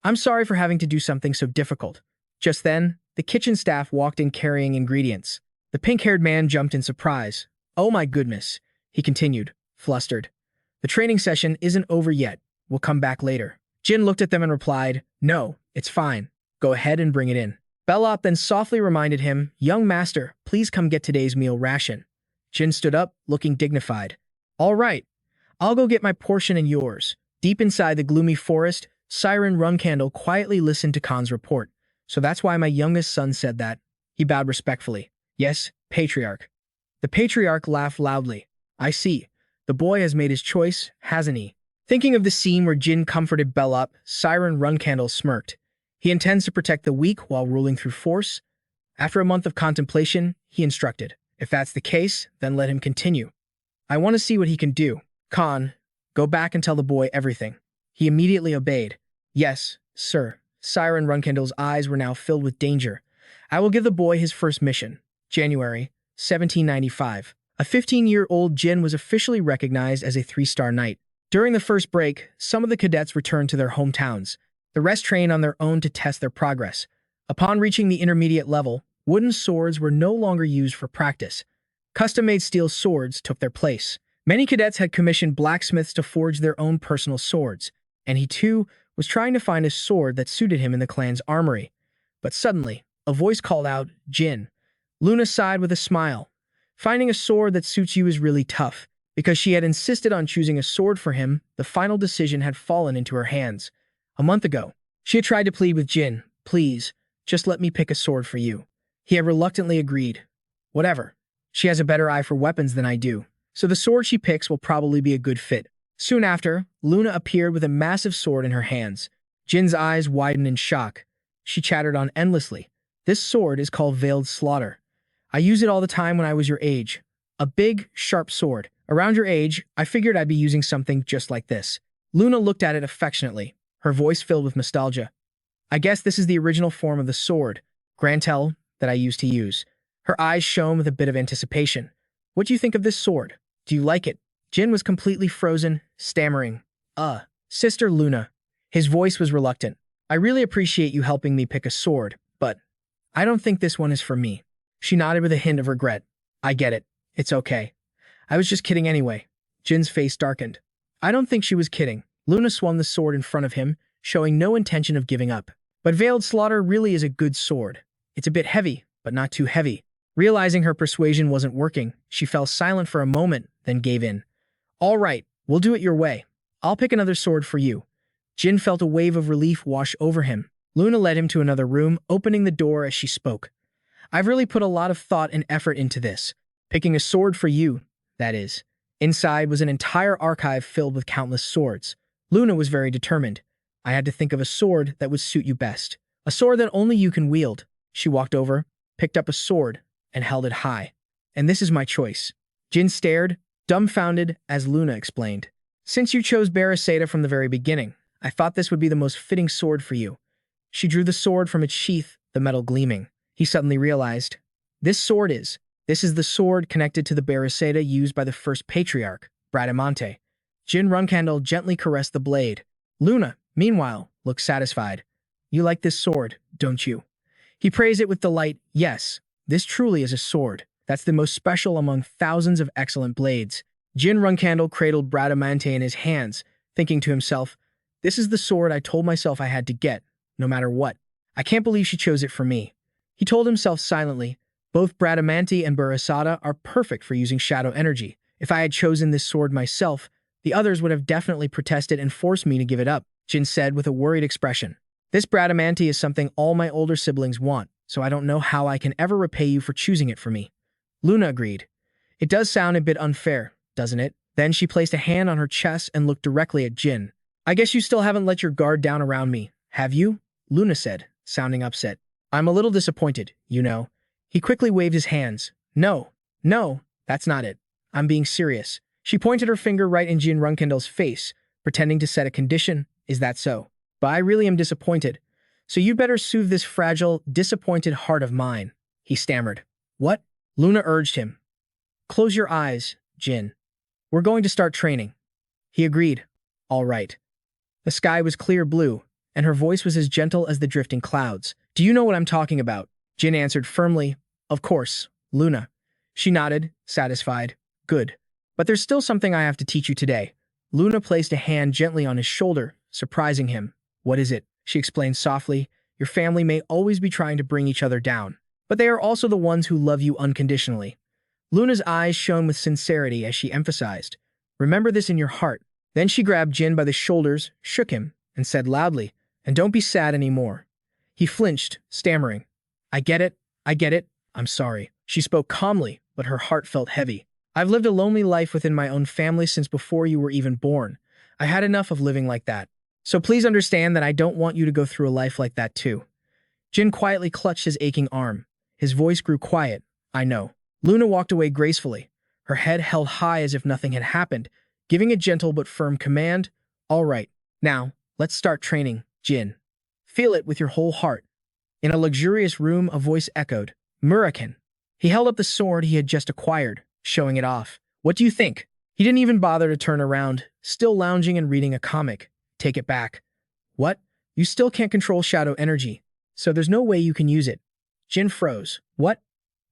I'm sorry for having to do something so difficult. Just then, the kitchen staff walked in carrying ingredients. The pink-haired man jumped in surprise. Oh my goodness, he continued, flustered. The training session isn't over yet. We'll come back later. Jin looked at them and replied, No, it's fine. Go ahead and bring it in. Bellup then softly reminded him, Young master, please come get today's meal ration. Jin stood up, looking dignified. All right, I'll go get my portion and yours. Deep inside the gloomy forest, Siren Runcandel quietly listened to Khan's report. So that's why my youngest son said that. He bowed respectfully. Yes, Patriarch. The Patriarch laughed loudly. I see. The boy has made his choice, hasn't he? Thinking of the scene where Jin comforted Bellup, Siren Runcandel smirked. He intends to protect the weak while ruling through force. After a month of contemplation, he instructed. If that's the case, then let him continue. I want to see what he can do. Khan, go back and tell the boy everything. He immediately obeyed. Yes, sir. Siren Runcandel's eyes were now filled with danger. I will give the boy his first mission. January, 1795. A 15-year-old Jin was officially recognized as a 3-star knight. During the first break, some of the cadets returned to their hometowns. The rest trained on their own to test their progress. Upon reaching the intermediate level, wooden swords were no longer used for practice. Custom-made steel swords took their place. Many cadets had commissioned blacksmiths to forge their own personal swords, and he too was trying to find a sword that suited him in the clan's armory. But suddenly, a voice called out, Jin. Luna sighed with a smile. Finding a sword that suits you is really tough. Because she had insisted on choosing a sword for him, the final decision had fallen into her hands. A month ago, she had tried to plead with Jin, please, just let me pick a sword for you. He had reluctantly agreed. Whatever. She has a better eye for weapons than I do, so the sword she picks will probably be a good fit. Soon after, Luna appeared with a massive sword in her hands. Jin's eyes widened in shock. She chattered on endlessly. This sword is called Veiled Slaughter. I use it all the time when I was your age. A big, sharp sword. Around your age, I figured I'd be using something just like this. Luna looked at it affectionately, her voice filled with nostalgia. I guess this is the original form of the sword, Grantel, that I used to use. Her eyes shone with a bit of anticipation. What do you think of this sword? Do you like it? Jin was completely frozen, stammering. Sister Luna. His voice was reluctant. I really appreciate you helping me pick a sword, but I don't think this one is for me. She nodded with a hint of regret. I get it. It's okay. I was just kidding anyway. Jin's face darkened. I don't think she was kidding. Luna swung the sword in front of him, showing no intention of giving up. But Veiled Slaughter really is a good sword. It's a bit heavy, but not too heavy. Realizing her persuasion wasn't working, she fell silent for a moment, then gave in. All right, we'll do it your way. I'll pick another sword for you. Jin felt a wave of relief wash over him. Luna led him to another room, opening the door as she spoke. I've really put a lot of thought and effort into this. Picking a sword for you, that is. Inside was an entire archive filled with countless swords. Luna was very determined. I had to think of a sword that would suit you best. A sword that only you can wield. She walked over, picked up a sword, and held it high. And this is my choice. Jin stared, dumbfounded, as Luna explained. Since you chose Bereseda from the very beginning, I thought this would be the most fitting sword for you. She drew the sword from its sheath, the metal gleaming. He suddenly realized. This is the sword connected to the Bereseda used by the first Patriarch, Bradamante. Jin Runcandel gently caressed the blade. Luna, meanwhile, looked satisfied. You like this sword, don't you? He praised it with delight. Yes, this truly is a sword. That's the most special among thousands of excellent blades. Jin Runcandel cradled Bradamante in his hands, thinking to himself, this is the sword I told myself I had to get, no matter what. I can't believe she chose it for me. He told himself silently, both Bradamante and Bereseda are perfect for using shadow energy. If I had chosen this sword myself, The others would have definitely protested and forced me to give it up, Jin said with a worried expression. This Bradamante is something all my older siblings want, so I don't know how I can ever repay you for choosing it for me. Luna agreed. It does sound a bit unfair, doesn't it? Then she placed a hand on her chest and looked directly at Jin. I guess you still haven't let your guard down around me, have you? Luna said, sounding upset. I'm a little disappointed, you know. He quickly waved his hands. No, that's not it. I'm being serious. She pointed her finger right in Jin Runcandel's face, pretending to set a condition. Is that so? But I really am disappointed. So you'd better soothe this fragile, disappointed heart of mine, he stammered. What? Luna urged him. Close your eyes, Jin. We're going to start training. He agreed. All right. The sky was clear blue, and her voice was as gentle as the drifting clouds. Do you know what I'm talking about? Jin answered firmly. Of course, Luna. She nodded, satisfied. Good. But there's still something I have to teach you today. Luna placed a hand gently on his shoulder, surprising him. What is it? She explained softly. Your family may always be trying to bring each other down, but they are also the ones who love you unconditionally. Luna's eyes shone with sincerity as she emphasized. Remember this in your heart. Then she grabbed Jin by the shoulders, shook him, and said loudly, and don't be sad anymore. He flinched, stammering. I get it. I'm sorry. She spoke calmly, but her heart felt heavy. I've lived a lonely life within my own family since before you were even born. I had enough of living like that. So please understand that I don't want you to go through a life like that too. Jin quietly clutched his aching arm. His voice grew quiet. I know. Luna walked away gracefully, her head held high as if nothing had happened, giving a gentle but firm command. All right, now, let's start training, Jin. Feel it with your whole heart. In a luxurious room, a voice echoed, Murakan. He held up the sword he had just acquired, showing it off. What do you think? He didn't even bother to turn around, still lounging and reading a comic. Take it back. What? You still can't control shadow energy, so there's no way you can use it. Jin froze. What?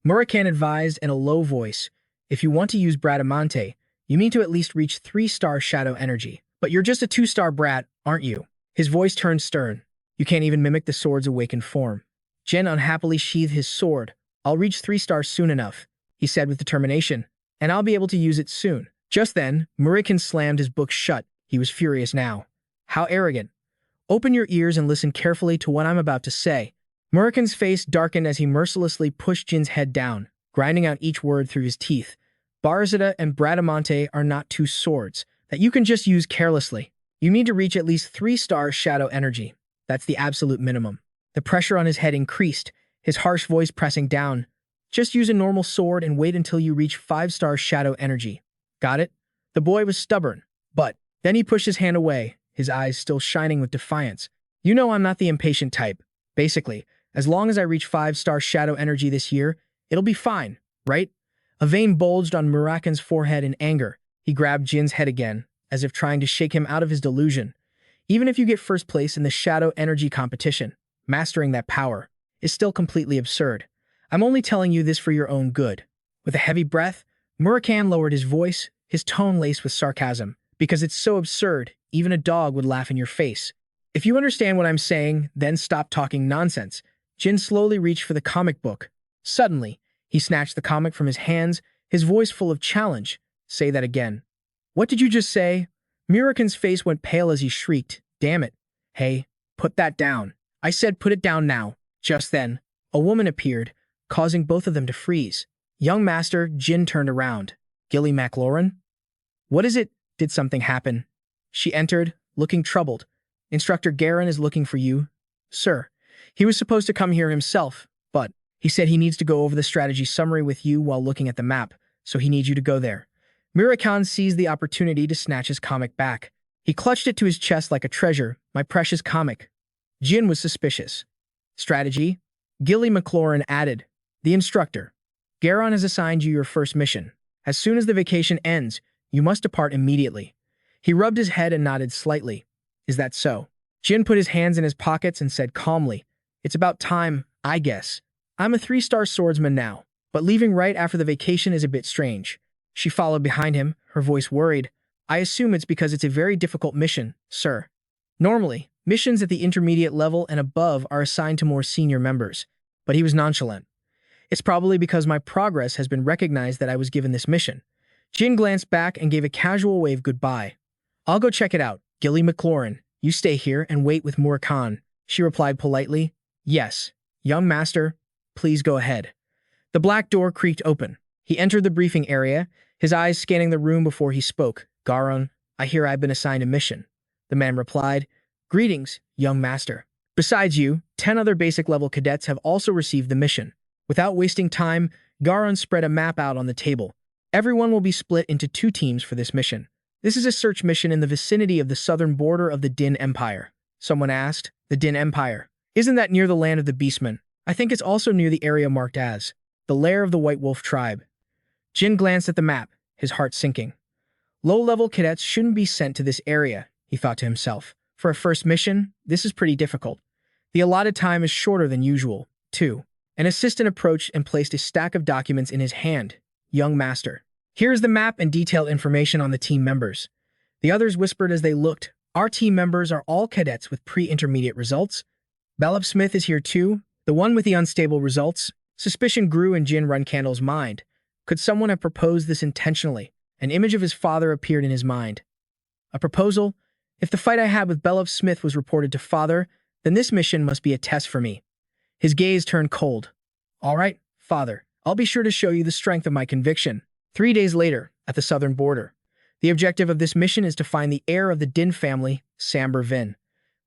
Murakan advised in a low voice. If you want to use Bradamante, you need to at least reach 3-star shadow energy. But you're just a 2-star brat, aren't you? His voice turned stern. You can't even mimic the sword's awakened form. Jin unhappily sheathed his sword. I'll reach 3 stars soon enough, he said with determination, and I'll be able to use it soon. Just then, Murakan slammed his book shut. He was furious now. How arrogant. Open your ears and listen carefully to what I'm about to say. Murakan's face darkened as he mercilessly pushed Jin's head down, grinding out each word through his teeth. Barzada and Bradamante are not 2 swords that you can just use carelessly. You need to reach at least 3-star shadow energy. That's the absolute minimum. The pressure on his head increased, his harsh voice pressing down. Just use a normal sword and wait until you reach 5-star shadow energy. Got it? The boy was stubborn, but then he pushed his hand away, his eyes still shining with defiance. You know I'm not the impatient type. Basically, as long as I reach 5-star shadow energy this year, it'll be fine, right? A vein bulged on Murakan's forehead in anger. He grabbed Jin's head again, as if trying to shake him out of his delusion. Even if you get first place in the shadow energy competition, mastering that power is still completely absurd. I'm only telling you this for your own good. With a heavy breath, Murakan lowered his voice, his tone laced with sarcasm. Because it's so absurd, even a dog would laugh in your face. If you understand what I'm saying, then stop talking nonsense. Jin slowly reached for the comic book. Suddenly, he snatched the comic from his hands, his voice full of challenge. Say that again. What did you just say? Murakan's face went pale as he shrieked. Damn it. Hey, put that down. I said put it down now. Just then, a woman appeared, causing both of them to freeze. Young master, Jin turned around. Gilly McLaurin? What is it? Did something happen? She entered, looking troubled. Instructor Garen is looking for you, sir. He was supposed to come here himself, but he said he needs to go over the strategy summary with you while looking at the map, so he needs you to go there. Murakan seized the opportunity to snatch his comic back. He clutched it to his chest like a treasure. My precious comic. Jin was suspicious. Strategy? Gilly McLaurin added. The instructor. Garon has assigned you your first mission. As soon as the vacation ends, you must depart immediately. He rubbed his head and nodded slightly. Is that so? Jin put his hands in his pockets and said calmly, It's about time, I guess. I'm a 3-star swordsman now, but leaving right after the vacation is a bit strange. She followed behind him, her voice worried. I assume it's because it's a very difficult mission, sir. Normally, missions at the intermediate level and above are assigned to more senior members, but he was nonchalant. It's probably because my progress has been recognized that I was given this mission. Jin glanced back and gave a casual wave goodbye. I'll go check it out. Gilly McLaurin, you stay here and wait with Murakan. She replied politely. Yes, young master, please go ahead. The black door creaked open. He entered the briefing area, his eyes scanning the room before he spoke. Garon, I hear I've been assigned a mission. The man replied, Greetings, young master. Besides you, 10 other basic-level cadets have also received the mission. Without wasting time, Garon spread a map out on the table. Everyone will be split into 2 teams for this mission. This is a search mission in the vicinity of the southern border of the Din Empire. Someone asked, the Din Empire. Isn't that near the land of the Beastmen? I think it's also near the area marked as the lair of the White Wolf tribe. Jin glanced at the map, his heart sinking. Low-level cadets shouldn't be sent to this area, he thought to himself. For a first mission, this is pretty difficult. The allotted time is shorter than usual, too. An assistant approached and placed a stack of documents in his hand. Young master. Here's the map and detailed information on the team members. The others whispered as they looked. Our team members are all cadets with pre-intermediate results. Bellop Smith is here too, the one with the unstable results. Suspicion grew in Jin Runcandel's mind. Could someone have proposed this intentionally? An image of his father appeared in his mind. A proposal? If the fight I had with Bellop Smith was reported to father, then this mission must be a test for me. His gaze turned cold. All right, father, I'll be sure to show you the strength of my conviction. 3 days later, at the southern border. The objective of this mission is to find the heir of the Din family, Samber Vin.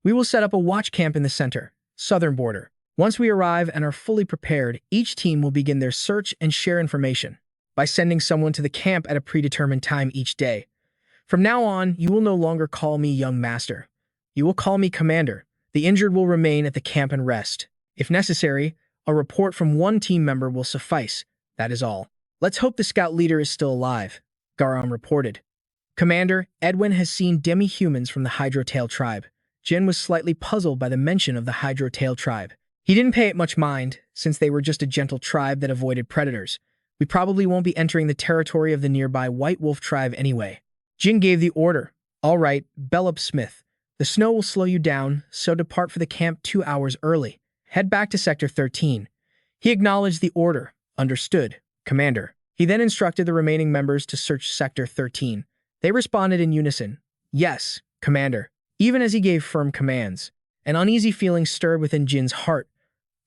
We will set up a watch camp in the center, southern border. Once we arrive and are fully prepared, each team will begin their search and share information by sending someone to the camp at a predetermined time each day. From now on, you will no longer call me young master. You will call me commander. The injured will remain at the camp and rest. If necessary, a report from one team member will suffice. That is all. Let's hope the scout leader is still alive, Garon reported. Commander, Edwin has seen demi-humans from the Hydrotail tribe. Jin was slightly puzzled by the mention of the Hydrotail tribe. He didn't pay it much mind, since they were just a gentle tribe that avoided predators. We probably won't be entering the territory of the nearby White Wolf tribe anyway. Jin gave the order. All right, Bellop Smith. The snow will slow you down, so depart for the camp 2 hours early. Head back to Sector 13. He acknowledged the order. Understood, Commander. He then instructed the remaining members to search Sector 13. They responded in unison. Yes, Commander. Even as he gave firm commands, an uneasy feeling stirred within Jin's heart.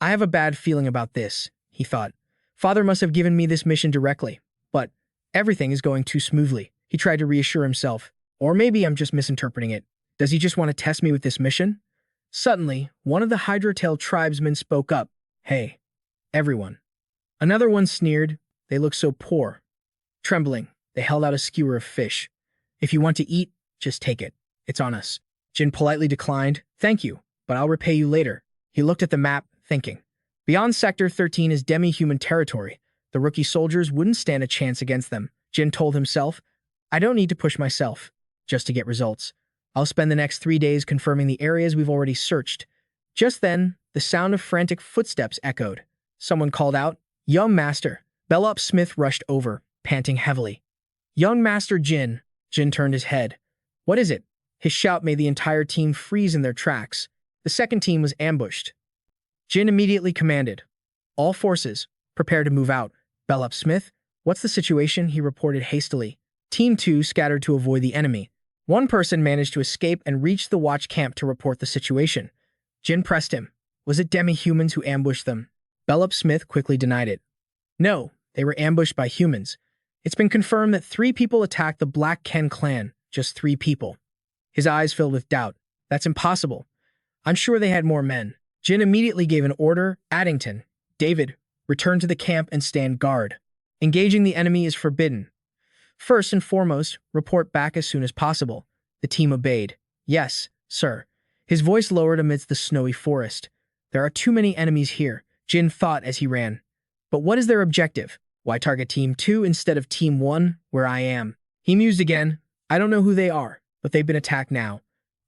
I have a bad feeling about this, he thought. Father must have given me this mission directly, but everything is going too smoothly. He tried to reassure himself. Or maybe I'm just misinterpreting it. Does he just want to test me with this mission? Suddenly, one of the Hydrotail tribesmen spoke up. Hey, everyone. Another one sneered. They look so poor. Trembling, they held out a skewer of fish. If you want to eat, just take it. It's on us. Jin politely declined. Thank you, but I'll repay you later. He looked at the map, thinking. Beyond Sector 13 is demi-human territory. The rookie soldiers wouldn't stand a chance against them. Jin told himself, I don't need to push myself, just to get results. I'll spend the next 3 days confirming the areas we've already searched. Just then, the sound of frantic footsteps echoed. Someone called out, Young Master. Bellop Smith rushed over, panting heavily. Young Master Jin. Jin turned his head. What is it? His shout made the entire team freeze in their tracks. The second team was ambushed. Jin immediately commanded. All forces, prepare to move out. Bellop Smith, what's the situation? He reported hastily. Team 2 scattered to avoid the enemy. One person managed to escape and reached the watch camp to report the situation. Jin pressed him. Was it demi-humans who ambushed them? Bellop Smith quickly denied it. No, they were ambushed by humans. It's been confirmed that 3 people attacked the Black Ken clan. Just 3 people. His eyes filled with doubt. That's impossible. I'm sure they had more men. Jin immediately gave an order. Addington, David, return to the camp and stand guard. Engaging the enemy is forbidden. First and foremost, report back as soon as possible. The team obeyed. Yes, sir. His voice lowered amidst the snowy forest. There are too many enemies here, Jin thought as he ran. But what is their objective? Why target Team 2 instead of Team 1, where I am? He mused again. I don't know who they are, but they've been attacked now.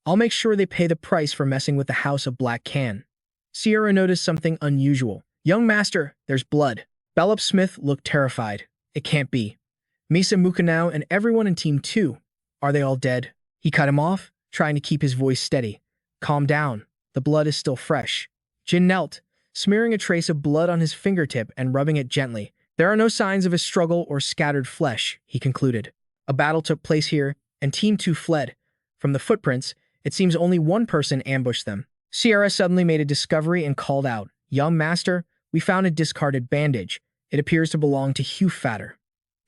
I'll make sure they pay the price for messing with the House of Black Can. Sierra noticed something unusual. Young Master, there's blood. Bellop Smith looked terrified. It can't be. Misa Mukanao and everyone in Team 2. Are they all dead? He cut him off, trying to keep his voice steady. Calm down. The blood is still fresh. Jin knelt, smearing a trace of blood on his fingertip and rubbing it gently. There are no signs of a struggle or scattered flesh, he concluded. A battle took place here, and Team 2 fled. From the footprints, it seems only one person ambushed them. Sierra suddenly made a discovery and called out, "Young master, we found a discarded bandage. It appears to belong to Hugh Fatter."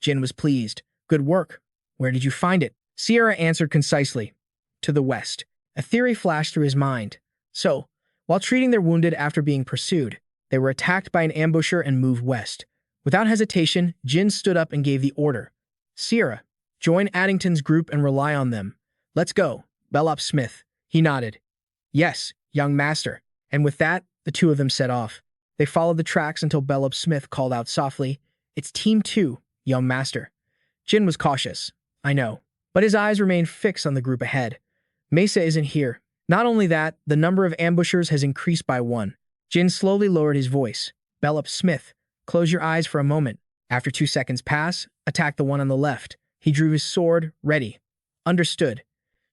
Jin was pleased. "Good work. Where did you find it?" Sierra answered concisely, "To the west." A theory flashed through his mind. So, while treating their wounded after being pursued, they were attacked by an ambusher and moved west. Without hesitation, Jin stood up and gave the order. "Sierra, join Addington's group and rely on them. Let's go, Bellop Smith." He nodded. "Yes, young master." And with that, the two of them set off. They followed the tracks until Bellop Smith called out softly, "It's Team 2, young master." Jin was cautious, I know, but his eyes remained fixed on the group ahead. Mesa isn't here. Not only that, the number of ambushers has increased by 1. Jin slowly lowered his voice. "Bellop Smith, close your eyes for a moment. After 2 seconds pass, attack the one on the left." He drew his sword, ready. "Understood."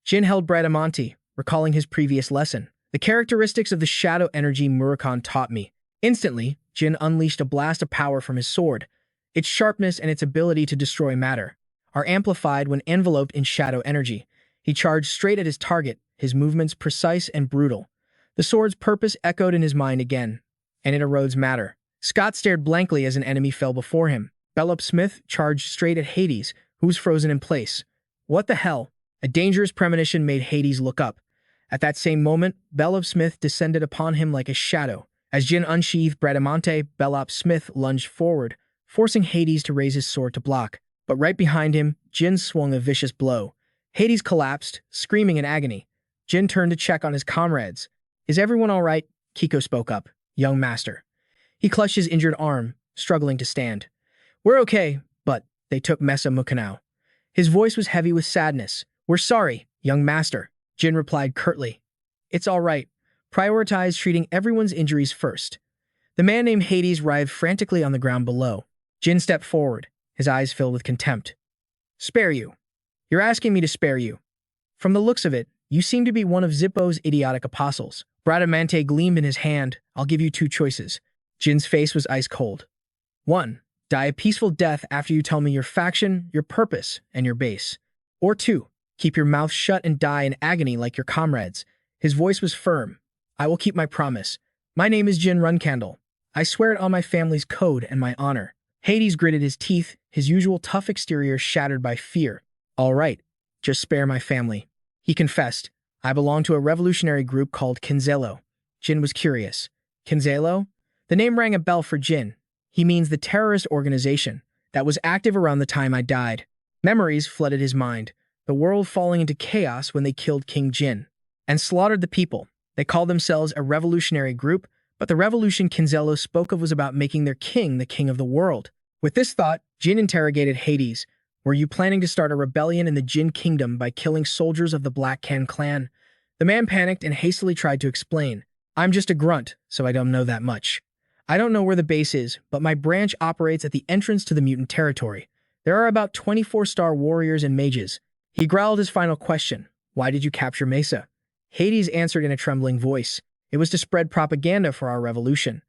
Jin held Bradamante, recalling his previous lesson. "The characteristics of the shadow energy Murakan taught me." Instantly, Jin unleashed a blast of power from his sword. Its sharpness and its ability to destroy matter are amplified when enveloped in shadow energy. He charged straight at his target, his movements precise and brutal. The sword's purpose echoed in his mind again, and it erodes matter. Scott stared blankly as an enemy fell before him. Bellop Smith charged straight at Hades, who was frozen in place. What the hell? A dangerous premonition made Hades look up. At that same moment, Bellop Smith descended upon him like a shadow. As Jin unsheathed Bradamante, Bellop Smith lunged forward, forcing Hades to raise his sword to block. But right behind him, Jin swung a vicious blow. Hades collapsed, screaming in agony. Jin turned to check on his comrades. "Is everyone all right?" Kiko spoke up. "Young master." He clutched his injured arm, struggling to stand. "We're okay, but they took Mesa Mukanao." His voice was heavy with sadness. "We're sorry, young master," Jin replied curtly. "It's all right. Prioritize treating everyone's injuries first." The man named Hades writhed frantically on the ground below. Jin stepped forward, his eyes filled with contempt. "Spare you? You're asking me to spare you? From the looks of it, you seem to be one of Zippo's idiotic apostles." Bradamante gleamed in his hand. "I'll give you 2 choices." Jin's face was ice cold. 1. Die a peaceful death after you tell me your faction, your purpose, and your base. Or 2. Keep your mouth shut and die in agony like your comrades. His voice was firm. "I will keep my promise. My name is Jin Runcandel. I swear it on my family's code and my honor." Hades gritted his teeth, his usual tough exterior shattered by fear. "All right, just spare my family." He confessed, "I belong to a revolutionary group called Kinzelo." Jin was curious. Kinzelo? The name rang a bell for Jin. He means the terrorist organization that was active around the time I died. Memories flooded his mind, the world falling into chaos when they killed King Jin and slaughtered the people. They called themselves a revolutionary group, but the revolution Kinzelo spoke of was about making their king the king of the world. With this thought, Jin interrogated Hades. "Were you planning to start a rebellion in the Jin kingdom by killing soldiers of the Black Can clan?" The man panicked and hastily tried to explain. "I'm just a grunt, so I don't know that much. I don't know where the base is, but my branch operates at the entrance to the mutant territory. There are about 24-star warriors and mages." He growled his final question. "Why did you capture Mesa?" Hades answered in a trembling voice. "It was to spread propaganda for our revolution.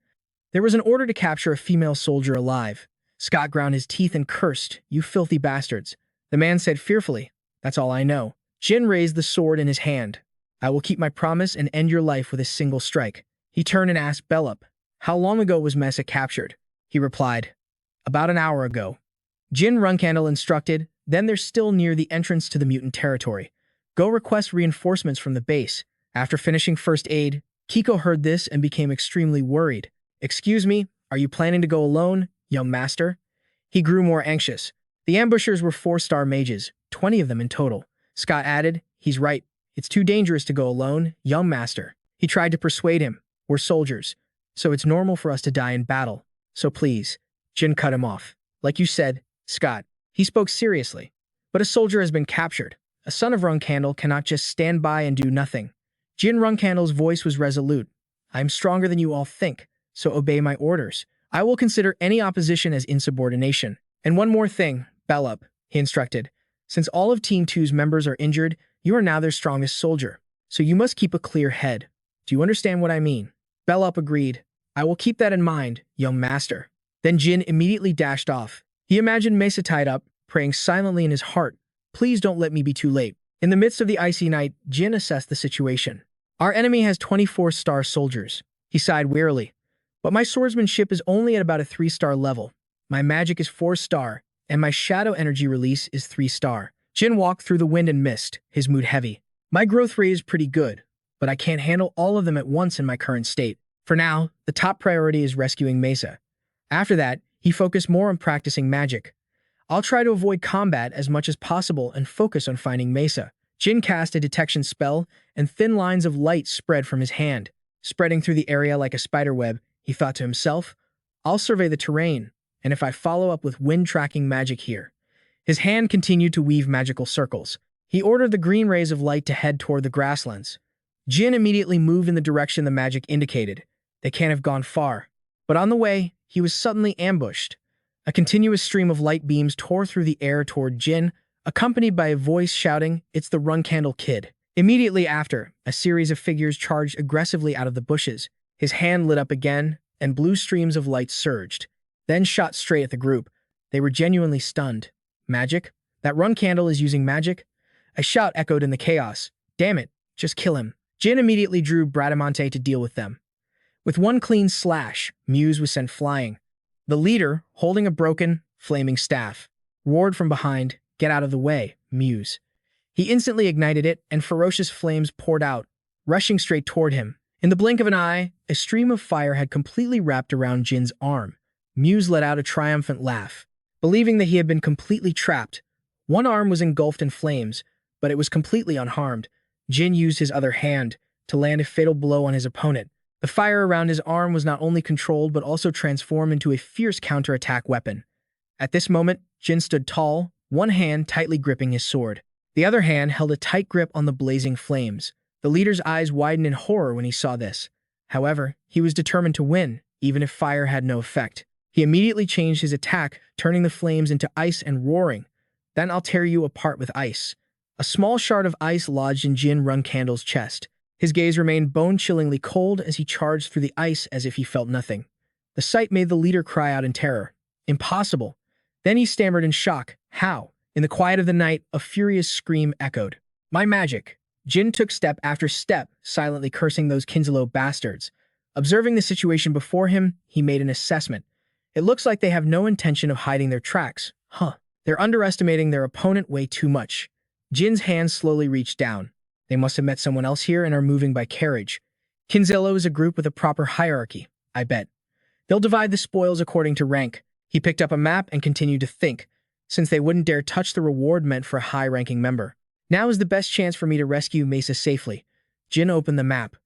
There was an order to capture a female soldier alive." Scott ground his teeth and cursed, "You filthy bastards." The man said fearfully, "That's all I know." Jin raised the sword in his hand. "I will keep my promise and end your life with a single strike." He turned and asked Bellop, "How long ago was Mesa captured?" He replied, "About an hour ago." Jin Runcandel instructed, "Then they're still near the entrance to the mutant territory. Go request reinforcements from the base." After finishing first aid, Kiko heard this and became extremely worried. "Excuse me, are you planning to go alone, young master?" He grew more anxious. The ambushers were 4-star mages, 20 of them in total. Scott added, "He's right. It's too dangerous to go alone, young master." He tried to persuade him. "We're soldiers, so it's normal for us to die in battle. So please." Jin cut him off. "Like you said, Scott." He spoke seriously. "But a soldier has been captured. A son of Runcandel cannot just stand by and do nothing." Jin Runcandel's voice was resolute. "I am stronger than you all think, so obey my orders. I will consider any opposition as insubordination. And one more thing, Bellop," he instructed. "Since all of Team 2's members are injured, you are now their strongest soldier. So you must keep a clear head. Do you understand what I mean?" Bellop agreed. "I will keep that in mind, young master." Then Jin immediately dashed off. He imagined Mesa tied up, praying silently in his heart, "Please don't let me be too late." In the midst of the icy night, Jin assessed the situation. Our enemy has 24-star soldiers. He sighed wearily. But my swordsmanship is only at about a 3-star level. My magic is 4-star, and my shadow energy release is 3-star. Jin walked through the wind and mist, his mood heavy. My growth rate is pretty good, but I can't handle all of them at once in my current state. For now, the top priority is rescuing Mesa. After that, he focused more on practicing magic. I'll try to avoid combat as much as possible and focus on finding Mesa. Jin cast a detection spell, and thin lines of light spread from his hand. Spreading through the area like a spiderweb, he thought to himself, I'll survey the terrain, and if I follow up with wind-tracking magic here. His hand continued to weave magical circles. He ordered the green rays of light to head toward the grasslands. Jin immediately moved in the direction the magic indicated. They can't have gone far. But on the way, he was suddenly ambushed. A continuous stream of light beams tore through the air toward Jin, accompanied by a voice shouting, "It's the Runcandel kid." Immediately after, a series of figures charged aggressively out of the bushes. His hand lit up again, and blue streams of light surged, then shot straight at the group. They were genuinely stunned. Magic? That Runcandel is using magic? A shout echoed in the chaos. Damn it, just kill him. Jin immediately drew Bradamante to deal with them. With one clean slash, Muse was sent flying. The leader, holding a broken, flaming staff, roared from behind, "Get out of the way, Muse." He instantly ignited it, and ferocious flames poured out, rushing straight toward him. In the blink of an eye, a stream of fire had completely wrapped around Jin's arm. Muse let out a triumphant laugh. Believing that he had been completely trapped, one arm was engulfed in flames, but it was completely unharmed. Jin used his other hand to land a fatal blow on his opponent. The fire around his arm was not only controlled but also transformed into a fierce counterattack weapon. At this moment, Jin stood tall, one hand tightly gripping his sword. The other hand held a tight grip on the blazing flames. The leader's eyes widened in horror when he saw this. However, he was determined to win, even if fire had no effect. He immediately changed his attack, turning the flames into ice and roaring. "Then I'll tear you apart with ice." A small shard of ice lodged in Jin Runcandel's chest. His gaze remained bone-chillingly cold as he charged through the ice as if he felt nothing. The sight made the leader cry out in terror. Impossible. Then he stammered in shock. How? In the quiet of the night, a furious scream echoed. My magic. Jin took step after step, silently cursing those Kinzalo bastards. Observing the situation before him, he made an assessment. It looks like they have no intention of hiding their tracks. They're underestimating their opponent way too much. Jin's hand slowly reached down. They must have met someone else here and are moving by carriage. Kinzalo is a group with a proper hierarchy, I bet. They'll divide the spoils according to rank. He picked up a map and continued to think, since they wouldn't dare touch the reward meant for a high-ranking member. Now is the best chance for me to rescue Mesa safely. Jin opened the map.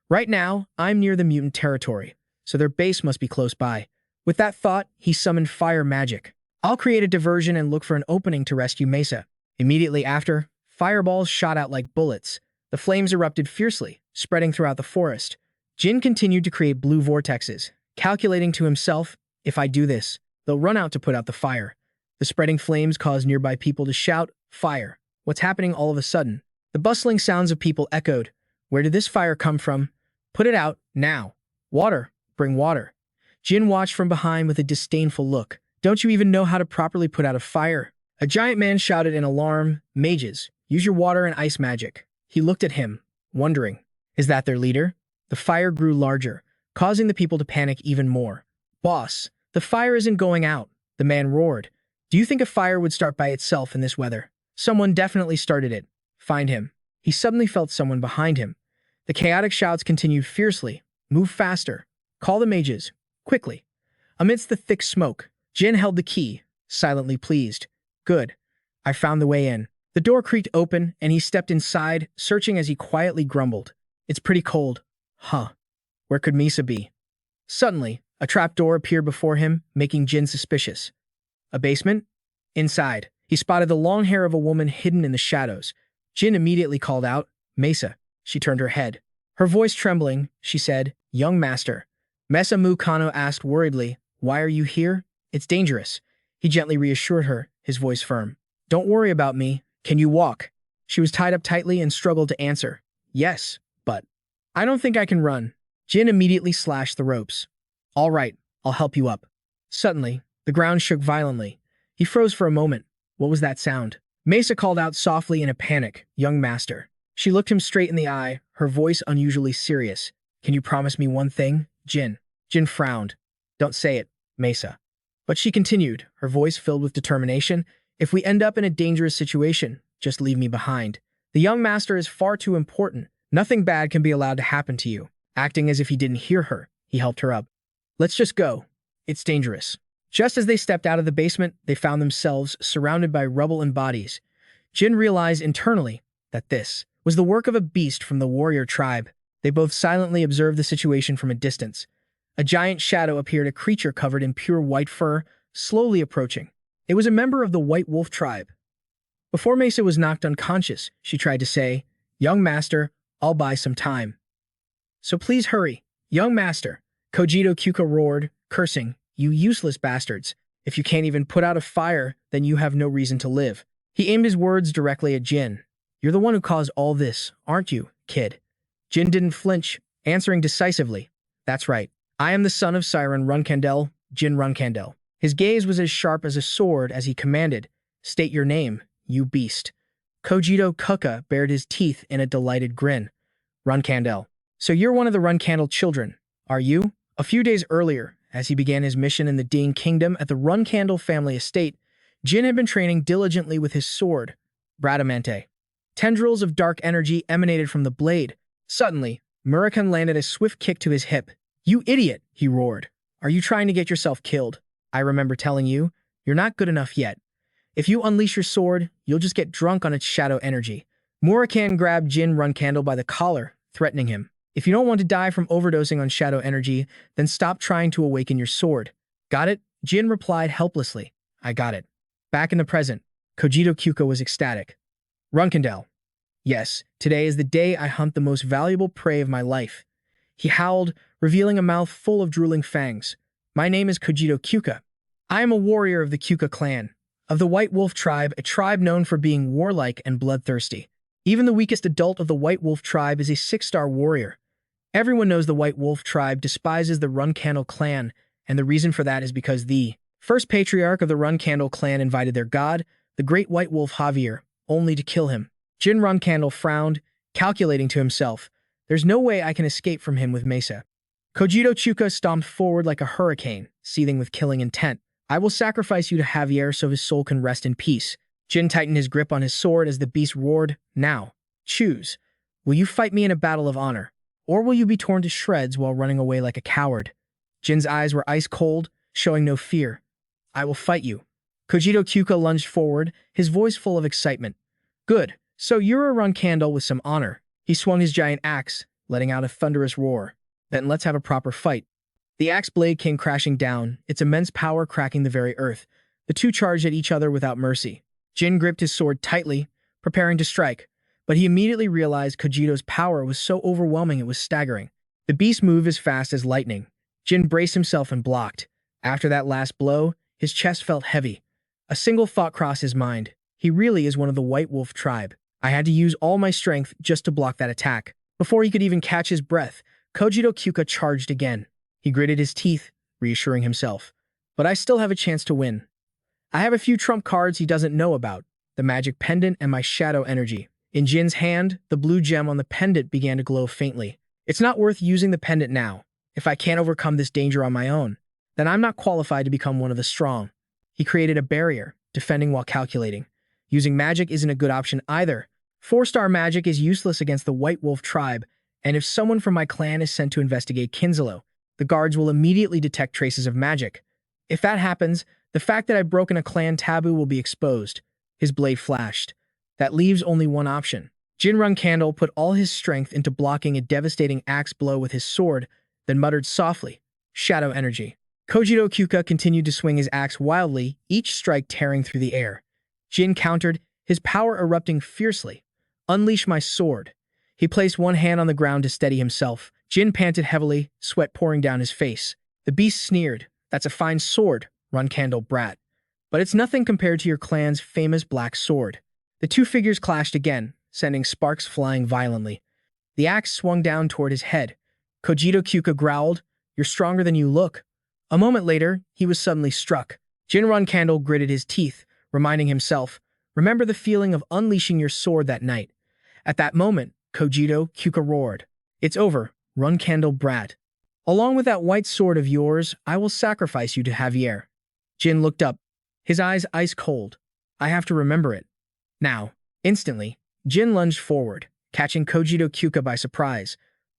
Right now, I'm near the mutant territory, so their base must be close by. With that thought, he summoned fire magic. I'll create a diversion and look for an opening to rescue Mesa. Immediately after, fireballs shot out like bullets. The flames erupted fiercely, spreading throughout the forest. Jin continued to create blue vortexes, calculating to himself, if I do this, they'll run out to put out the fire. The spreading flames caused nearby people to shout, "Fire! What's happening all of a sudden?" The bustling sounds of people echoed. Where did this fire come from? Put it out, now. Water, bring water. Jin watched from behind with a disdainful look. Don't you even know how to properly put out a fire? A giant man shouted in alarm, Mages, use your water and ice magic. He looked at him, wondering, is that their leader? The fire grew larger, causing the people to panic even more. Boss, the fire isn't going out, the man roared. Do you think a fire would start by itself in this weather? Someone definitely started it. Find him. He suddenly felt someone behind him. The chaotic shouts continued fiercely. Move faster. Call the mages. Quickly. Amidst the thick smoke, Jin held the key, silently pleased. Good. I found the way in. The door creaked open, and he stepped inside, searching as he quietly grumbled. It's pretty cold. Where could Misa be? Suddenly, a trapdoor appeared before him, making Jin suspicious. A basement? Inside, he spotted the long hair of a woman hidden in the shadows. Jin immediately called out, Mesa. She turned her head. Her voice trembling, she said, Young master. Mesa Mukano asked worriedly, Why are you here? It's dangerous. He gently reassured her, his voice firm. Don't worry about me. Can you walk? She was tied up tightly and struggled to answer. Yes, but I don't think I can run. Jin immediately slashed the ropes. All right, I'll help you up. Suddenly, the ground shook violently. He froze for a moment. What was that sound? Mesa called out softly in a panic, "Young master." She looked him straight in the eye, her voice unusually serious. "Can you promise me one thing, Jin?" Jin frowned. "Don't say it, Mesa." But she continued, her voice filled with determination. "If we end up in a dangerous situation, just leave me behind. The young master is far too important. Nothing bad can be allowed to happen to you." Acting as if he didn't hear her, he helped her up. "Let's just go. It's dangerous." Just as they stepped out of the basement, they found themselves surrounded by rubble and bodies. Jin realized internally that this was the work of a beast from the warrior tribe. They both silently observed the situation from a distance. A giant shadow appeared, a creature covered in pure white fur, slowly approaching. It was a member of the White Wolf tribe. Before Mesa was knocked unconscious, she tried to say, "Young master, I'll buy some time." "So please hurry, young master," Kojito Kyuka roared, cursing, "You useless bastards. If you can't even put out a fire, then you have no reason to live." He aimed his words directly at Jin. "You're the one who caused all this, aren't you, kid?" Jin didn't flinch, answering decisively, "That's right. I am the son of Siren Runcandel, Jin Runcandel." His gaze was as sharp as a sword as he commanded, "State your name, you beast." Kojito Kuka bared his teeth in a delighted grin. "Runcandel. So you're one of the Runcandel children, are you?" A few days earlier, as he began his mission in the Ding Kingdom at the Runcandel family estate, Jin had been training diligently with his sword, Bradamante. Tendrils of dark energy emanated from the blade. Suddenly, Murakan landed a swift kick to his hip. "You idiot!" he roared. "Are you trying to get yourself killed? I remember telling you, you're not good enough yet. If you unleash your sword, you'll just get drunk on its shadow energy." Murakan grabbed Jin Runcandel by the collar, threatening him. "If you don't want to die from overdosing on shadow energy, then stop trying to awaken your sword." "Got it?" Jin replied helplessly. "I got it." Back in the present, Kojito Kyuka was ecstatic. "Runcandel. Yes, today is the day I hunt the most valuable prey of my life." He howled, revealing a mouth full of drooling fangs. "My name is Kojito Kyuka. I am a warrior of the Kyuka clan, of the White Wolf tribe, a tribe known for being warlike and bloodthirsty. Even the weakest adult of the White Wolf tribe is a 6-star warrior. Everyone knows the White Wolf tribe despises the Runcandel clan, and the reason for that is because the first patriarch of the Runcandel clan invited their god, the great White Wolf Heir, only to kill him." Jin Runcandel frowned, calculating to himself, "There's no way I can escape from him with Mesa." Kojito Kyuka stomped forward like a hurricane, seething with killing intent. "I will sacrifice you to Heir so his soul can rest in peace." Jin tightened his grip on his sword as the beast roared, "Now, choose. Will you fight me in a battle of honor, or will you be torn to shreds while running away like a coward?" Jin's eyes were ice cold, showing no fear. "I will fight you." Kojito Kyuka lunged forward, his voice full of excitement. "Good. So you're a Runcandel with some honor." He swung his giant axe, letting out a thunderous roar. "Then let's have a proper fight." The axe blade came crashing down, its immense power cracking the very earth. The two charged at each other without mercy. Jin gripped his sword tightly, preparing to strike, but he immediately realized Kojito's power was so overwhelming it was staggering. The beast moved as fast as lightning. Jin braced himself and blocked. After that last blow, his chest felt heavy. A single thought crossed his mind. He really is one of the White Wolf tribe. I had to use all my strength just to block that attack. Before he could even catch his breath, Kojito Kyuka charged again. He gritted his teeth, reassuring himself. "But I still have a chance to win. I have a few trump cards he doesn't know about, the magic pendant and my shadow energy." In Jin's hand, the blue gem on the pendant began to glow faintly. "It's not worth using the pendant now. If I can't overcome this danger on my own, then I'm not qualified to become one of the strong." He created a barrier, defending while calculating. Using magic isn't a good option either. 4-star magic is useless against the White Wolf tribe, and if someone from my clan is sent to investigate Kinzalo, the guards will immediately detect traces of magic. If that happens, the fact that I've broken a clan taboo will be exposed. His blade flashed. That leaves only one option. Jin Runcandel put all his strength into blocking a devastating axe blow with his sword, then muttered softly, "Shadow energy." Kojito Kyuka continued to swing his axe wildly, each strike tearing through the air. Jin countered, his power erupting fiercely. "Unleash my sword." He placed one hand on the ground to steady himself. Jin panted heavily, sweat pouring down his face. The beast sneered, "That's a fine sword, Runcandel brat. But it's nothing compared to your clan's famous black sword." The two figures clashed again, sending sparks flying violently. The axe swung down toward his head. Kojito Kyuka growled, "You're stronger than you look." A moment later, he was suddenly struck. Jin Runcandel gritted his teeth, reminding himself, Remember the feeling of unleashing your sword that night. At that moment, Kojito Kyuka roared. It's over, Runcandel brat. Along with that white sword of yours, I will sacrifice you to Javier. Jin looked up, his eyes ice cold. I have to remember it. Now, instantly, Jin lunged forward, catching Kojito Kyuka by surprise.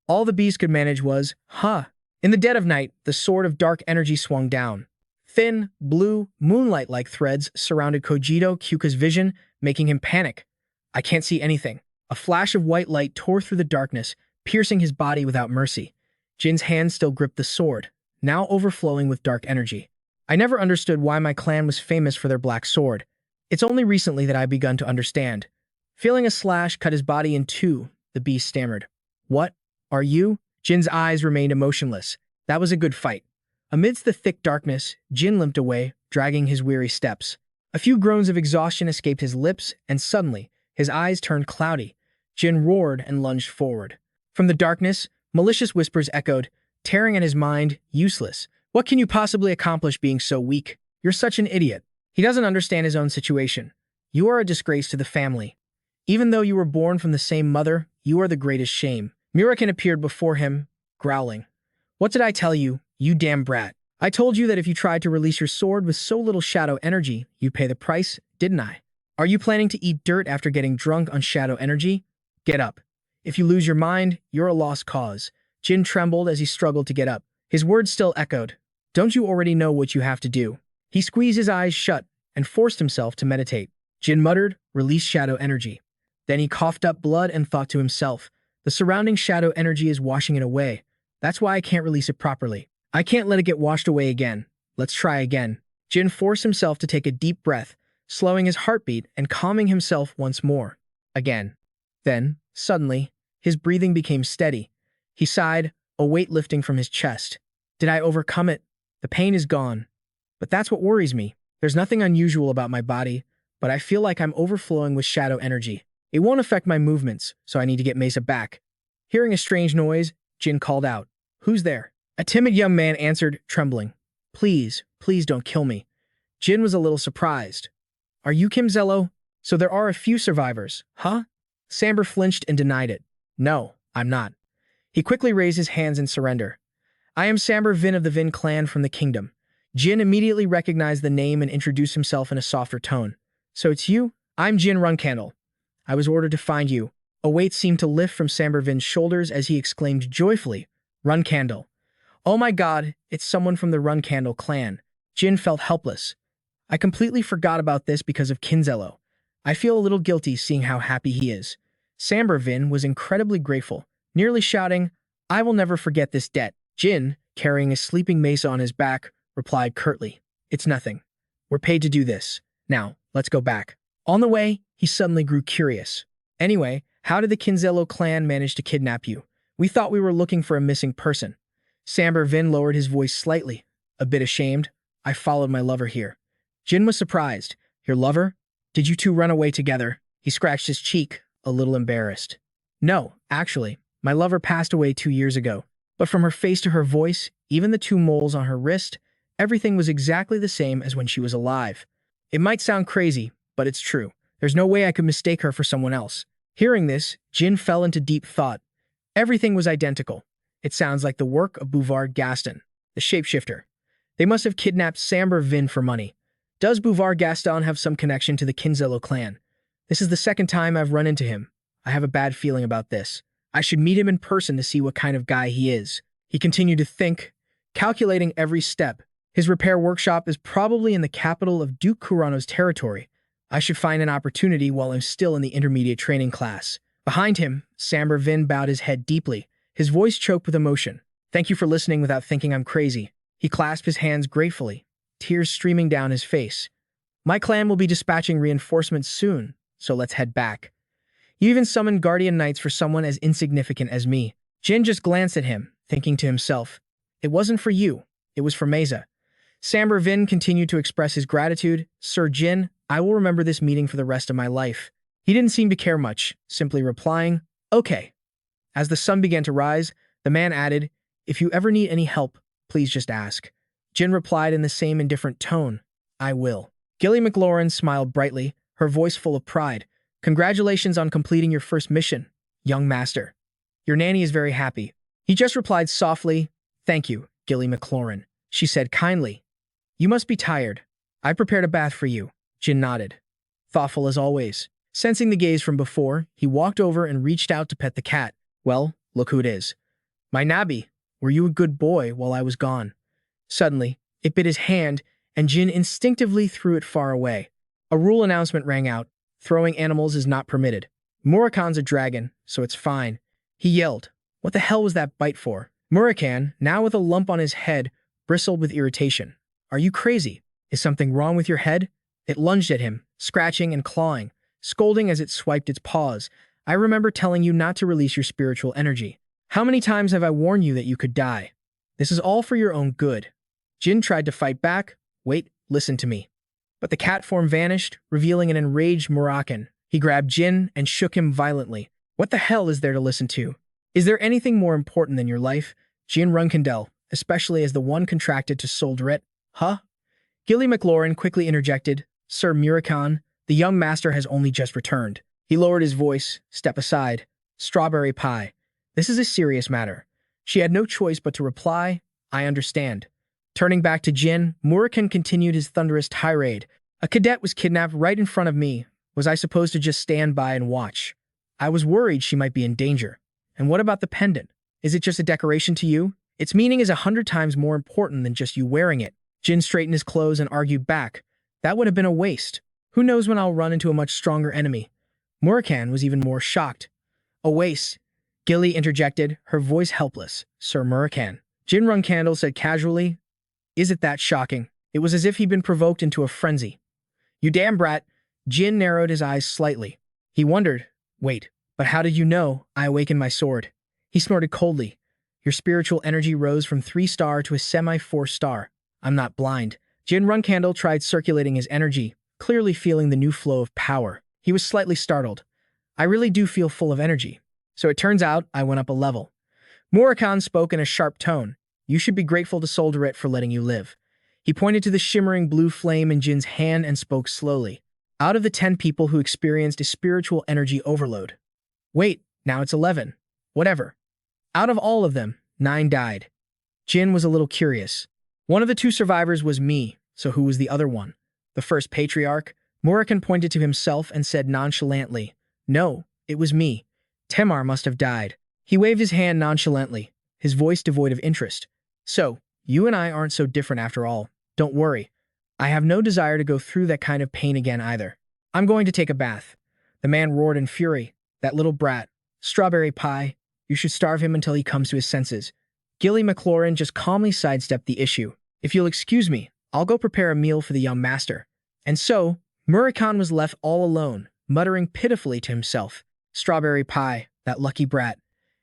All the beast could manage was, huh. In the dead of night, the sword of dark energy swung down. Thin, blue, moonlight-like threads surrounded Kojito Kyuka's vision, making him panic. I can't see anything. A flash of white light tore through the darkness, piercing his body without mercy. Jin's hand still gripped the sword, now overflowing with dark energy. I never understood why my clan was famous for their black sword. It's only recently that I've begun to understand. Feeling a slash cut his body in two, the beast stammered. What? Are you? Jin's eyes remained emotionless. That was a good fight. Amidst the thick darkness, Jin limped away, dragging his weary steps. A few groans of exhaustion escaped his lips, and suddenly, his eyes turned cloudy. Jin roared and lunged forward. From the darkness, malicious whispers echoed, tearing at his mind, useless. What can you possibly accomplish being so weak? You're such an idiot. He doesn't understand his own situation. You are a disgrace to the family. Even though you were born from the same mother, you are the greatest shame. Murakan appeared before him, growling. What did I tell you, you damn brat? I told you that if you tried to release your sword with so little shadow energy, you'd pay the price, didn't I? Are you planning to eat dirt after getting drunk on shadow energy? Get up. If you lose your mind, you're a lost cause. Jin trembled as he struggled to get up. His words still echoed. Don't you already know what you have to do? He squeezed his eyes shut and forced himself to meditate. Jin muttered, release shadow energy. Then he coughed up blood and thought to himself, the surrounding shadow energy is washing it away. That's why I can't release it properly. I can't let it get washed away again. Let's try again. Jin forced himself to take a deep breath, slowing his heartbeat and calming himself once more. Again. Then, suddenly, his breathing became steady. He sighed, a weight lifting from his chest. Did I overcome it? The pain is gone. But that's what worries me. There's nothing unusual about my body, but I feel like I'm overflowing with shadow energy. It won't affect my movements, so I need to get Mesa back. Hearing a strange noise, Jin called out. Who's there? A timid young man answered, trembling. Please, please don't kill me. Jin was a little surprised. Are you Kim Zello? So there are a few survivors, huh? Samber flinched and denied it. No, I'm not. He quickly raised his hands in surrender. I am Samber Vin of the Vin clan from the kingdom. Jin immediately recognized the name and introduced himself in a softer tone. So it's you? I'm Jin Runcandel. I was ordered to find you. A weight seemed to lift from Samber Vin's shoulders as he exclaimed joyfully, Runcandel. Oh my god, it's someone from the Runcandel clan. Jin felt helpless. I completely forgot about this because of Kinzello. I feel a little guilty seeing how happy he is. Samber Vin was incredibly grateful, nearly shouting, I will never forget this debt. Jin, carrying a sleeping Mesa on his back, replied curtly, It's nothing. We're paid to do this. Now, let's go back. On the way, he suddenly grew curious. Anyway, how did the Kinzello clan manage to kidnap you? We thought we were looking for a missing person. Samber Vin lowered his voice slightly. A bit ashamed, I followed my lover here. Jin was surprised. Your lover? Did you two run away together? He scratched his cheek, a little embarrassed. No, actually, my lover passed away 2 years ago. But from her face to her voice, even the 2 moles on her wrist, everything was exactly the same as when she was alive. It might sound crazy, but it's true. There's no way I could mistake her for someone else. Hearing this, Jin fell into deep thought. Everything was identical. It sounds like the work of Bouvard Gaston, the shapeshifter. They must have kidnapped Samber Vin for money. Does Bouvard Gaston have some connection to the Kinzello clan? This is the second time I've run into him. I have a bad feeling about this. I should meet him in person to see what kind of guy he is. He continued to think, calculating every step. His repair workshop is probably in the capital of Duke Kurano's territory. I should find an opportunity while I'm still in the intermediate training class. Behind him, Samber Vin bowed his head deeply, his voice choked with emotion. Thank you for listening without thinking I'm crazy. He clasped his hands gratefully, tears streaming down his face. My clan will be dispatching reinforcements soon, so let's head back. You even summoned guardian knights for someone as insignificant as me. Jin just glanced at him, thinking to himself, it wasn't for you, it was for Mesa. Samber Vin continued to express his gratitude. Sir Jin, I will remember this meeting for the rest of my life. He didn't seem to care much, simply replying, okay. As the sun began to rise, the man added, if you ever need any help, please just ask. Jin replied in the same indifferent tone, I will. Gilly McLaurin smiled brightly, her voice full of pride. Congratulations on completing your first mission, young master. Your nanny is very happy. He just replied softly, Thank you, Gilly McLaurin. She said kindly, You must be tired. I prepared a bath for you. Jin nodded, thoughtful as always. Sensing the gaze from before, he walked over and reached out to pet the cat. Well, look who it is. My Nabi, were you a good boy while I was gone? Suddenly, it bit his hand, and Jin instinctively threw it far away. A rule announcement rang out. Throwing animals is not permitted. Murakan's a dragon, so it's fine. He yelled. What the hell was that bite for? Murakan, now with a lump on his head, bristled with irritation. Are you crazy? Is something wrong with your head? It lunged at him, scratching and clawing, scolding as it swiped its paws. I remember telling you not to release your spiritual energy. How many times have I warned you that you could die? This is all for your own good. Jin tried to fight back. Wait, listen to me. But the cat form vanished, revealing an enraged Murakan. He grabbed Jin and shook him violently. What the hell is there to listen to? Is there anything more important than your life? Jin Runcandel, especially as the one contracted to Solderet. Huh? Gilly McLaurin quickly interjected. Sir Murakan, the young master has only just returned. He lowered his voice. Step aside. Strawberry pie. This is a serious matter. She had no choice but to reply, I understand. Turning back to Jin, Murakan continued his thunderous tirade. A cadet was kidnapped right in front of me. Was I supposed to just stand by and watch? I was worried she might be in danger. And what about the pendant? Is it just a decoration to you? Its meaning is 100 times more important than just you wearing it. Jin straightened his clothes and argued back. That would have been a waste. Who knows when I'll run into a much stronger enemy? Murakan was even more shocked. A waste. Gilly interjected, her voice helpless. Sir Murakan. Jin Runcandel said casually, Is it that shocking? It was as if he'd been provoked into a frenzy. You damn brat. Jin narrowed his eyes slightly. He wondered, Wait, but how did you know I awakened my sword? He snorted coldly. Your spiritual energy rose from 3-star to a semi-4-star. I'm not blind. Jin Runcandel tried circulating his energy, clearly feeling the new flow of power. He was slightly startled. I really do feel full of energy. So it turns out I went up a level. Murakan spoke in a sharp tone. You should be grateful to Solderet for letting you live. He pointed to the shimmering blue flame in Jin's hand and spoke slowly. Out of the 10 people who experienced a spiritual energy overload. Wait, now it's 11. Whatever. Out of all of them, 9 died. Jin was a little curious. One of the 2 survivors was me, so who was the other one? The first Patriarch? Murakan pointed to himself and said nonchalantly, No, it was me. Temar must have died. He waved his hand nonchalantly, his voice devoid of interest. So, you and I aren't so different after all. Don't worry. I have no desire to go through that kind of pain again either. I'm going to take a bath. The man roared in fury. That little brat. Strawberry pie. You should starve him until he comes to his senses. Gilly McLaurin just calmly sidestepped the issue. If you'll excuse me, I'll go prepare a meal for the young master. And so, Murakan was left all alone, muttering pitifully to himself. Strawberry pie, that lucky brat.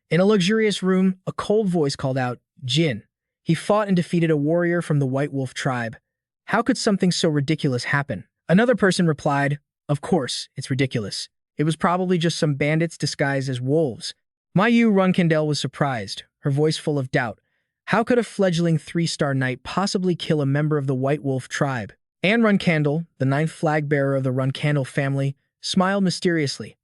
In a luxurious room, a cold voice called out, Jin. He fought and defeated a warrior from the White Wolf tribe. How could something so ridiculous happen? Another person replied, Of course, it's ridiculous. It was probably just some bandits disguised as wolves. Mayu Runcandel was surprised, her voice full of doubt. How could a fledgling 3-star knight possibly kill a member of the White Wolf tribe? Anne Runcandel, the 9th flag bearer of the Runcandel family, smiled mysteriously.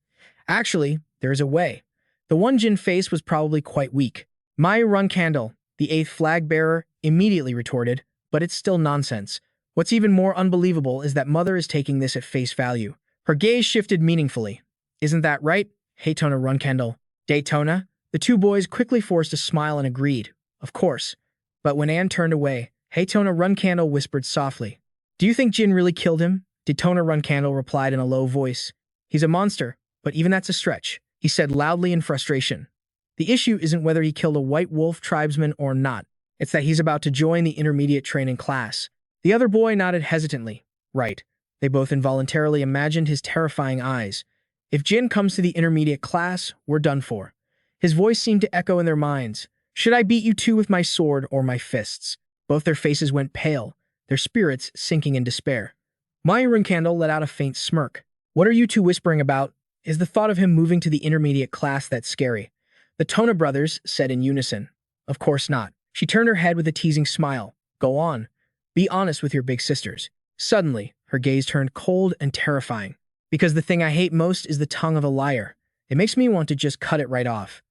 Actually, there is a way. The one Jin faced was probably quite weak. Mayu Runcandel, the 8th flag bearer, immediately retorted, but it's still nonsense. What's even more unbelievable is that Mother is taking this at face value. Her gaze shifted meaningfully. Isn't that right? Haytona Runcandel. Daytona? The 2 boys quickly forced a smile and agreed. Of course. But when Anne turned away, Haytona Runcandel whispered softly. Do you think Jin really killed him? Daytona Runcandel replied in a low voice. He's a monster, but even that's a stretch, he said loudly in frustration. The issue isn't whether he killed a White Wolf tribesman or not. It's that he's about to join the intermediate training class. The other boy nodded hesitantly. Right. They both involuntarily imagined his terrifying eyes. If Jin comes to the intermediate class, we're done for. His voice seemed to echo in their minds. Should I beat you two with my sword or my fists? Both their faces went pale, their spirits sinking in despair. Mayu Runcandel let out a faint smirk. What are you two whispering about? Is the thought of him moving to the intermediate class that scary? The Tona brothers said in unison. Of course not. She turned her head with a teasing smile. Go on. Be honest with your big sisters. Suddenly, her gaze turned cold and terrifying. Because the thing I hate most is the tongue of a liar. It makes me want to just cut it right off.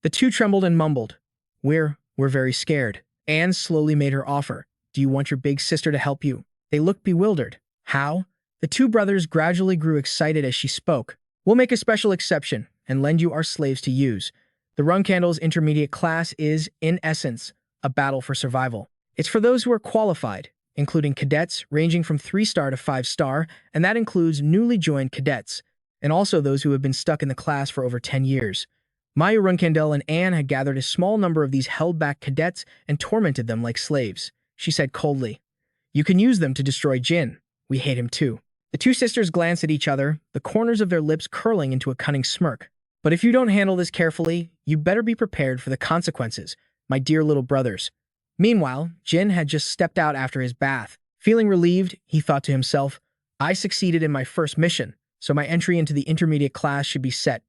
The two trembled and mumbled. We're very scared. Anne slowly made her offer. Do you want your big sister to help you? They looked bewildered. How? The two brothers gradually grew excited as she spoke. We'll make a special exception and lend you our slaves to use. The Runcandle's intermediate class is, in essence, a battle for survival. It's for those who are qualified, including cadets ranging from 3-star to 5-star, and that includes newly joined cadets, and also those who have been stuck in the class for over 10 years. Maya Runcandel and Anne had gathered a small number of these held-back cadets and tormented them like slaves. She said coldly, "You can use them to destroy Jin. We hate him too." The two sisters glanced at each other, the corners of their lips curling into a cunning smirk. "But if you don't handle this carefully, you better be prepared for the consequences, my dear little brothers." Meanwhile, Jin had just stepped out after his bath. Feeling relieved, he thought to himself, I succeeded in my first mission, so my entry into the intermediate class should be set.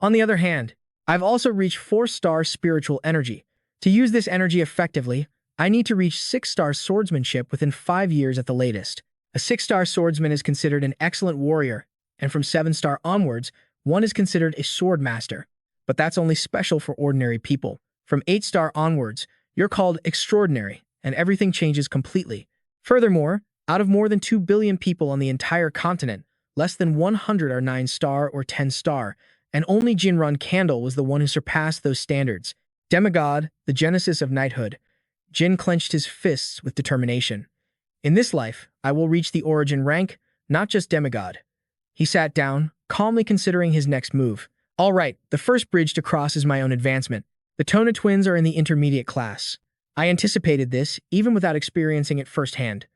On the other hand, I've also reached 4-star spiritual energy. To use this energy effectively, I need to reach 6-star swordsmanship within 5 years at the latest. A 6-star swordsman is considered an excellent warrior, and from 7-star onwards, one is considered a sword master. But that's only special for ordinary people. From 8-star onwards, you're called extraordinary, and everything changes completely. Furthermore, out of more than 2 billion people on the entire continent, less than 100 are 9-star or 10-star, and only Jin Runcandel was the one who surpassed those standards. Demigod, the genesis of knighthood. Jin clenched his fists with determination. In this life, I will reach the origin rank, not just demigod. He sat down, calmly considering his next move. All right, the first bridge to cross is my own advancement. The Tona twins are in the intermediate class. I anticipated this, even without experiencing it firsthand.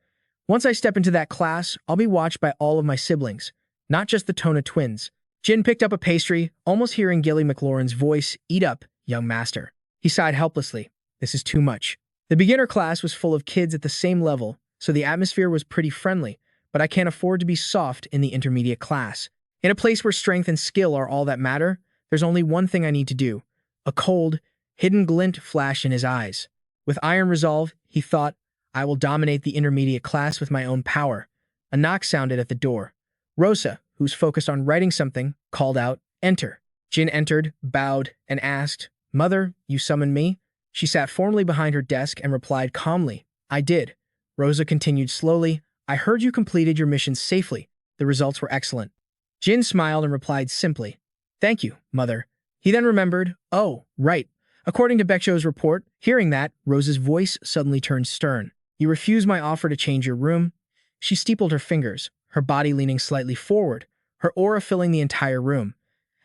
Once I step into that class, I'll be watched by all of my siblings, not just the Tona twins. Jin picked up a pastry, almost hearing Gilly McLaurin's voice, "Eat up, young master." He sighed helplessly. This is too much. The beginner class was full of kids at the same level, so the atmosphere was pretty friendly, but I can't afford to be soft in the intermediate class. In a place where strength and skill are all that matter, there's only one thing I need to do. A cold, hidden glint flashed in his eyes. With iron resolve, he thought, I will dominate the intermediate class with my own power. A knock sounded at the door. Rosa, who's focused on writing something, called out, "Enter." Jin entered, bowed, and asked, "Mother, you summoned me?" She sat formally behind her desk and replied calmly, "I did." Rosa continued slowly, "I heard you completed your mission safely. The results were excellent." Jin smiled and replied simply, "Thank you, Mother." He then remembered, "Oh, right. According to Baekjo's report," hearing that, Rosa's voice suddenly turned stern. "You refuse my offer to change your room?" She steepled her fingers, her body leaning slightly forward, her aura filling the entire room.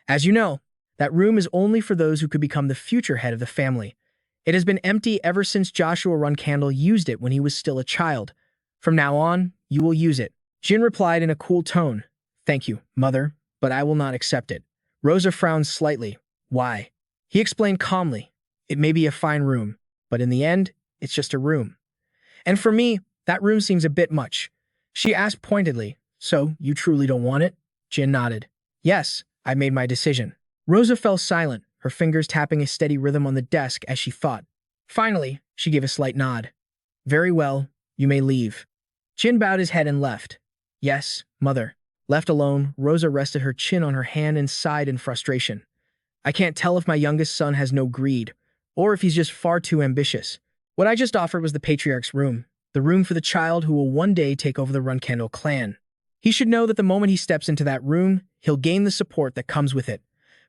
"As you know, that room is only for those who could become the future head of the family. It has been empty ever since Joshua Runcandel used it when he was still a child. From now on, you will use it." Jin replied in a cool tone, "Thank you, Mother, but I will not accept it." Rosa frowned slightly. "Why?" He explained calmly, "It may be a fine room, but in the end, it's just a room. And for me, that room seems a bit much." She asked pointedly, "So, you truly don't want it?" Jin nodded. "Yes, I made my decision." Rosa fell silent, her fingers tapping a steady rhythm on the desk as she thought. Finally, she gave a slight nod. "Very well, you may leave." Jin bowed his head and left. "Yes, Mother." Left alone, Rosa rested her chin on her hand and sighed in frustration. "I can't tell if my youngest son has no greed, or if he's just far too ambitious. What I just offered was the Patriarch's room, the room for the child who will one day take over the Runcandel clan. He should know that the moment he steps into that room, he'll gain the support that comes with it.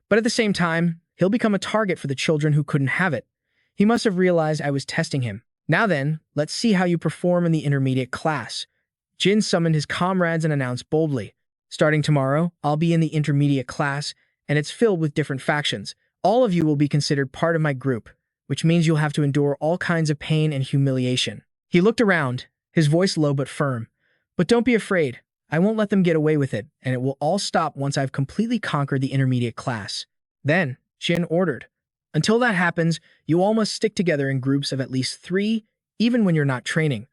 But at the same time, he'll become a target for the children who couldn't have it. He must have realized I was testing him. Now then, let's see how you perform in the intermediate class." Jin summoned his comrades and announced boldly, "Starting tomorrow, I'll be in the intermediate class, and it's filled with different factions. All of you will be considered part of my group, which means you'll have to endure all kinds of pain and humiliation." He looked around, his voice low but firm. "But don't be afraid. I won't let them get away with it, and it will all stop once I've completely conquered the intermediate class." Then, Jin ordered, "Until that happens, you all must stick together in groups of at least 3, even when you're not training,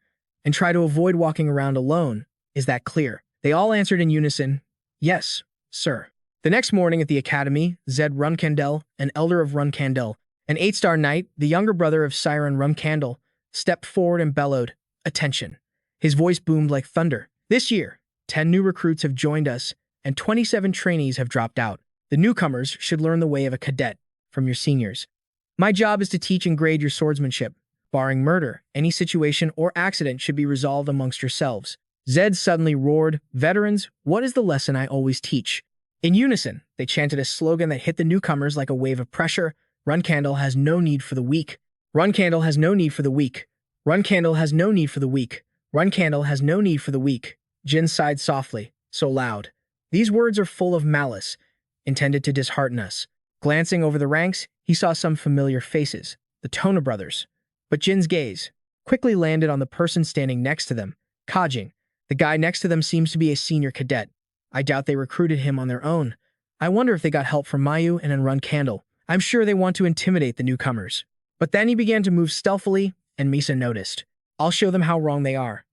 and try to avoid walking around alone. Is that clear?" They all answered in unison, "Yes, sir." The next morning at the academy, Zed Runcandel, an elder of Runcandel, an 8-star knight, the younger brother of Siren Runcandel, stepped forward and bellowed, "Attention." His voice boomed like thunder. "This year, 10 new recruits have joined us, and 27 trainees have dropped out. The newcomers should learn the way of a cadet from your seniors. My job is to teach and grade your swordsmanship. Barring murder, any situation or accident should be resolved amongst yourselves. Zed suddenly roared, "Veterans, what is the lesson I always teach?" In unison, they chanted a slogan that hit the newcomers like a wave of pressure. Runcandel has no need for the weak. Runcandel has no need for the weak. Runcandel has no need for the weak. Runcandel has no need for the weak. Jin sighed softly, so loud. These words are full of malice, intended to dishearten us. Glancing over the ranks, he saw some familiar faces, the Tona brothers. But Jin's gaze quickly landed on the person standing next to them, Kajing. The guy next to them seems to be a senior cadet. I doubt they recruited him on their own. I wonder if they got help from Mayu and Runcandel. I'm sure they want to intimidate the newcomers. But then he began to move stealthily, and Misa noticed. I'll show them how wrong they are.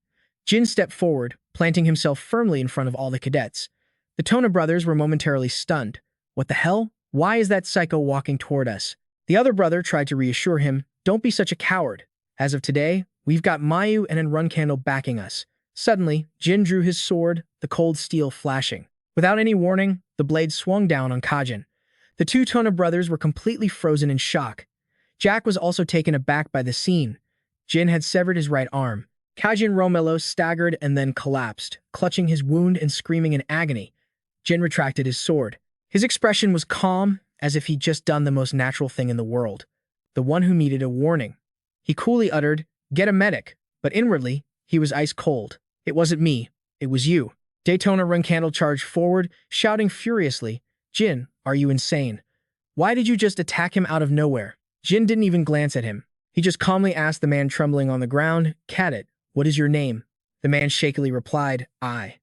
Jin stepped forward, planting himself firmly in front of all the cadets. The Tona brothers were momentarily stunned. What the hell? Why is that psycho walking toward us? The other brother tried to reassure him, don't be such a coward. As of today, we've got Mayu and Runcandel backing us. Suddenly, Jin drew his sword, the cold steel flashing. Without any warning, the blade swung down on Kajin. The two Tona brothers were completely frozen in shock. Jack was also taken aback by the scene. Jin had severed his right arm. Kajin Romelo staggered and then collapsed, clutching his wound and screaming in agony. Jin retracted his sword. His expression was calm, as if he'd just done the most natural thing in the world. The one who needed a warning. He coolly uttered, "Get a medic," but inwardly, he was ice cold. It wasn't me. It was you. Daytona Runcandel charged forward, shouting furiously, "Jin, are you insane? Why did you just attack him out of nowhere?" Jin didn't even glance at him. He just calmly asked the man trembling on the ground, "Cadet, what is your name?" The man shakily replied, I'm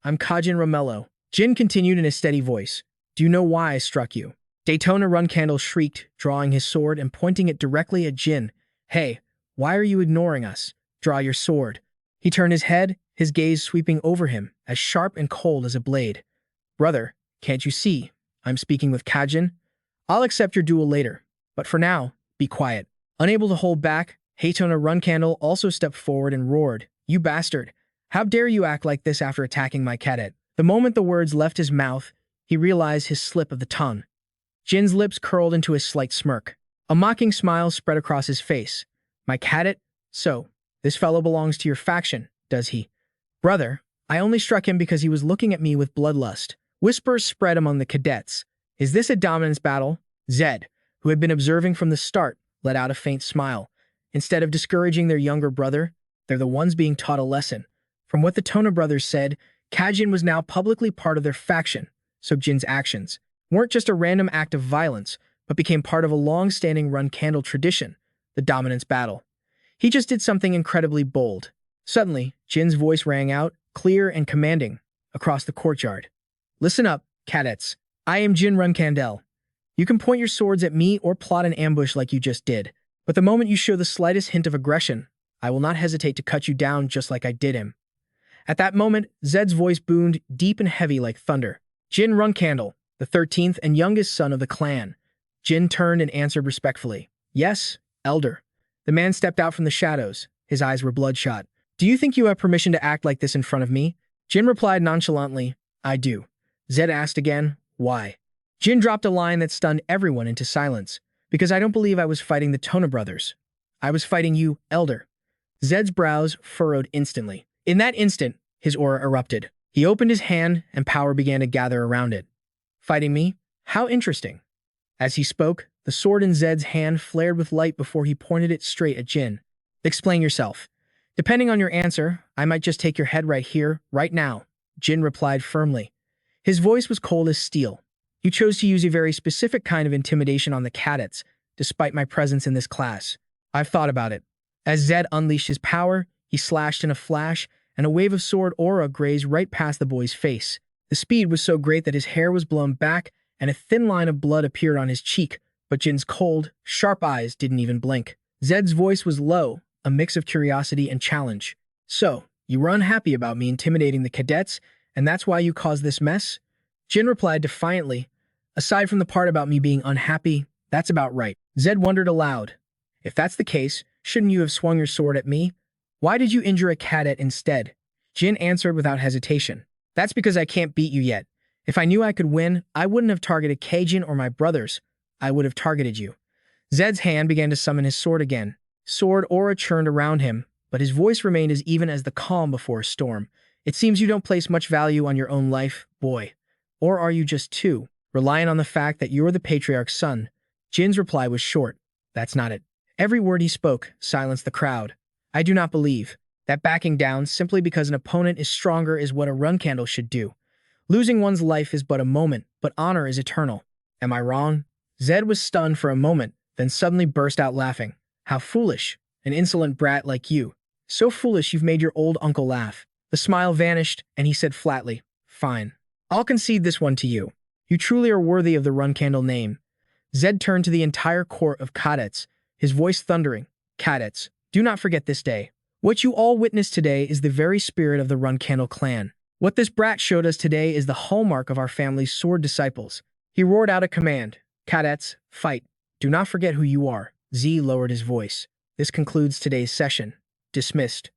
Kajin Romello." Jin continued in a steady voice, "Do you know why I struck you?" Daytona Runcandel shrieked, drawing his sword and pointing it directly at Jin. "Hey, why are you ignoring us? Draw your sword." He turned his head, his gaze sweeping over him, as sharp and cold as a blade. "Brother, can't you see? I'm speaking with Kajin. I'll accept your duel later, but for now, be quiet." Unable to hold back, Daytona Runcandel also stepped forward and roared, "You bastard! How dare you act like this after attacking my cadet?" The moment the words left his mouth, he realized his slip of the tongue. Jin's lips curled into a slight smirk. A mocking smile spread across his face. "My cadet? So, this fellow belongs to your faction, does he?" "Brother, I only struck him because he was looking at me with bloodlust." Whispers spread among the cadets. "Is this a dominance battle?" Zed, who had been observing from the start, let out a faint smile. Instead of discouraging their younger brother, they're the ones being taught a lesson. From what the Tona brothers said, Kajin was now publicly part of their faction, so Jin's actions weren't just a random act of violence, but became part of a long-standing Runcandel tradition, the dominance battle. He just did something incredibly bold. Suddenly, Jin's voice rang out, clear and commanding, across the courtyard. "Listen up, cadets. I am Jin Runcandel. You can point your swords at me or plot an ambush like you just did, but the moment you show the slightest hint of aggression, I will not hesitate to cut you down just like I did him." At that moment, Zed's voice boomed, deep and heavy like thunder. "Jin Runcandel, the 13th and youngest son of the clan." Jin turned and answered respectfully, "Yes, elder." The man stepped out from the shadows. His eyes were bloodshot. "Do you think you have permission to act like this in front of me?" Jin replied nonchalantly, "I do." Zed asked again, "Why?" Jin dropped a line that stunned everyone into silence. "Because I don't believe I was fighting the Tona brothers. I was fighting you, elder." Zed's brows furrowed instantly. In that instant, his aura erupted. He opened his hand, and power began to gather around it. "Fighting me? How interesting." As he spoke, the sword in Zed's hand flared with light before he pointed it straight at Jin. "Explain yourself. Depending on your answer, I might just take your head right here, right now," Jin replied firmly. His voice was cold as steel. "You chose to use a very specific kind of intimidation on the cadets, despite my presence in this class. I've thought about it." As Zed unleashed his power, he slashed in a flash, and a wave of sword aura grazed right past the boy's face. The speed was so great that his hair was blown back, and a thin line of blood appeared on his cheek, but Jin's cold, sharp eyes didn't even blink. Zed's voice was low, a mix of curiosity and challenge. "So, you were unhappy about me intimidating the cadets, and that's why you caused this mess?" Jin replied defiantly, "Aside from the part about me being unhappy, that's about right." Zed wondered aloud, "If that's the case, shouldn't you have swung your sword at me? Why did you injure a cadet instead?" Jin answered without hesitation, "That's because I can't beat you yet. If I knew I could win, I wouldn't have targeted Kajin or my brothers. I would have targeted you. Zed's hand began to summon his sword again. Sword aura churned around him, but his voice remained as even as the calm before a storm. It seems you don't place much value on your own life, boy. Or are you just too reliant on the fact that you're the Patriarch's son? Jin's reply was short. That's not it. Every word he spoke silenced the crowd. I do not believe that backing down simply because an opponent is stronger is what a Runcandel should do. Losing one's life is but a moment, but honor is eternal. Am I wrong? Zed was stunned for a moment, then suddenly burst out laughing. How foolish. An insolent brat like you. So foolish you've made your old uncle laugh. The smile vanished, and he said flatly, Fine. I'll concede this one to you. You truly are worthy of the Runcandel name. Zed turned to the entire court of cadets, his voice thundering. Cadets, do not forget this day. What you all witnessed today is the very spirit of the Runcandel clan. What this brat showed us today is the hallmark of our family's sword disciples. He roared out a command. Cadets, fight. Do not forget who you are. Z lowered his voice. This concludes today's session. Dismissed.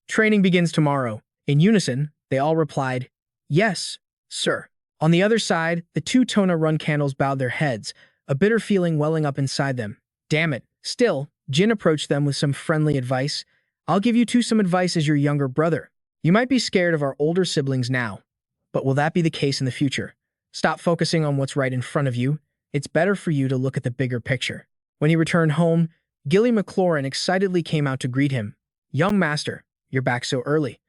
Training begins tomorrow. In unison, they all replied, Yes, sir. On the other side, the two Tona Runcandels bowed their heads, a bitter feeling welling up inside them. Damn it. Still, Jin approached them with some friendly advice. I'll give you two some advice as your younger brother. You might be scared of our older siblings now, but will that be the case in the future? Stop focusing on what's right in front of you. It's better for you to look at the bigger picture. When he returned home, Gilly McLaurin excitedly came out to greet him. Young master, you're back so early.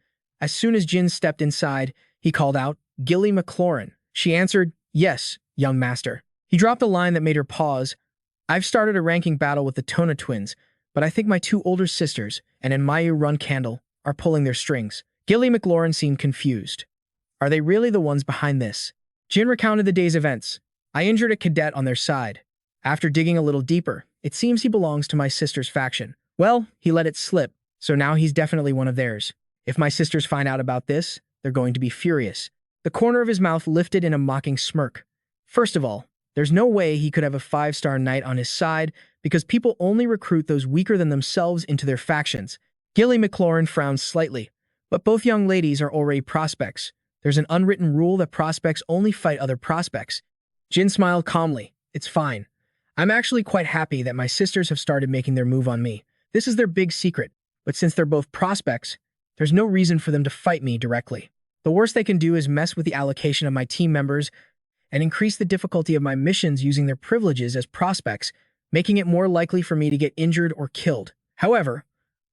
As soon as Jin stepped inside, he called out, Gilly McLaurin. She answered, Yes, young master. He dropped a line that made her pause. I've started a ranking battle with the Tona twins, but I think my two older sisters and Enmayu Runcandel are pulling their strings. Gilly McLaurin seemed confused. Are they really the ones behind this? Jin recounted the day's events. I injured a cadet on their side. After digging a little deeper, it seems he belongs to my sister's faction. Well, he let it slip, so now he's definitely one of theirs. If my sisters find out about this, they're going to be furious. The corner of his mouth lifted in a mocking smirk. First of all, there's no way he could have a 5-star knight on his side because people only recruit those weaker than themselves into their factions. Gilly McLaurin frowned slightly, but both young ladies are already prospects. There's an unwritten rule that prospects only fight other prospects. Jin smiled calmly. It's fine. I'm actually quite happy that my sisters have started making their move on me. This is their big secret, but since they're both prospects, there's no reason for them to fight me directly. The worst they can do is mess with the allocation of my team members and increase the difficulty of my missions using their privileges as prospects, making it more likely for me to get injured or killed. However,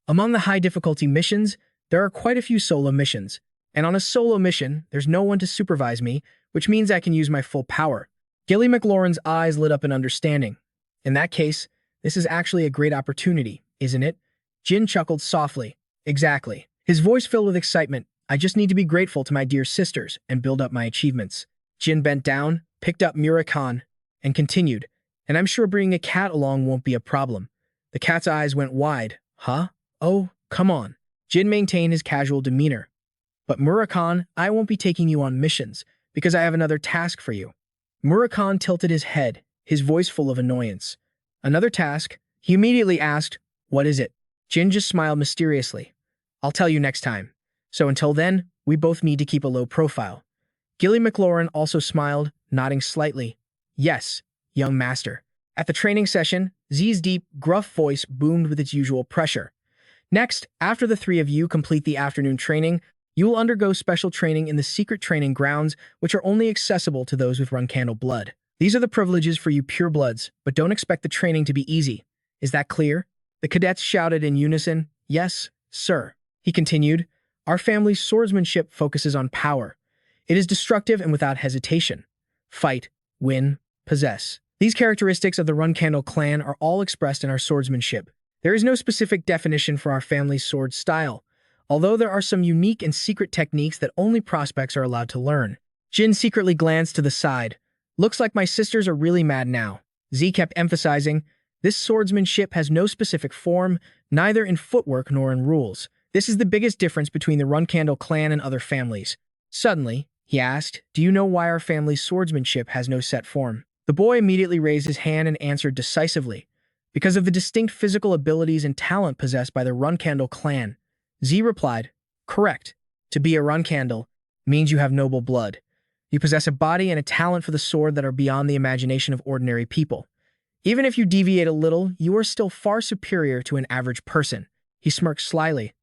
among the high-difficulty missions, there are quite a few solo missions, and on a solo mission, there's no one to supervise me, which means I can use my full power. Gilly McLaurin's eyes lit up in understanding. In that case, this is actually a great opportunity, isn't it? Jin chuckled softly. Exactly. His voice filled with excitement. I just need to be grateful to my dear sisters and build up my achievements. Jin bent down, picked up Murakan, and continued, and I'm sure bringing a cat along won't be a problem. The cat's eyes went wide. Huh? Oh, come on. Jin maintained his casual demeanor. But Murakan, I won't be taking you on missions, because I have another task for you. Murakan tilted his head, his voice full of annoyance. Another task? He immediately asked, What is it? Jin just smiled mysteriously. I'll tell you next time. So until then, we both need to keep a low profile. Gilly McLaurin also smiled, nodding slightly. Yes, young master. At the training session, Z's deep, gruff voice boomed with its usual pressure. Next, after the three of you complete the afternoon training, you will undergo special training in the secret training grounds, which are only accessible to those with Runcandel blood. These are the privileges for you purebloods, but don't expect the training to be easy. Is that clear? The cadets shouted in unison. Yes, sir. He continued, Our family's swordsmanship focuses on power. It is destructive and without hesitation. Fight, win, possess. These characteristics of the Runcandel clan are all expressed in our swordsmanship. There is no specific definition for our family's sword style, although there are some unique and secret techniques that only prospects are allowed to learn. Jin secretly glanced to the side. Looks like my sisters are really mad now. Z kept emphasizing, this swordsmanship has no specific form, neither in footwork nor in rules. This is the biggest difference between the Runcandel clan and other families. Suddenly, he asked, Do you know why our family's swordsmanship has no set form? The boy immediately raised his hand and answered decisively. Because of the distinct physical abilities and talent possessed by the Runcandel clan. Z replied, Correct. To be a Runcandel means you have noble blood. You possess a body and a talent for the sword that are beyond the imagination of ordinary people. Even if you deviate a little, you are still far superior to an average person. He smirked slyly.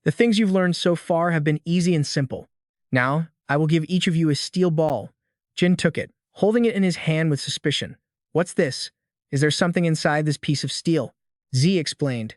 The things you've learned so far have been easy and simple. Now, I will give each of you a steel ball. Jin took it, holding it in his hand with suspicion. What's this? Is there something inside this piece of steel? Z explained.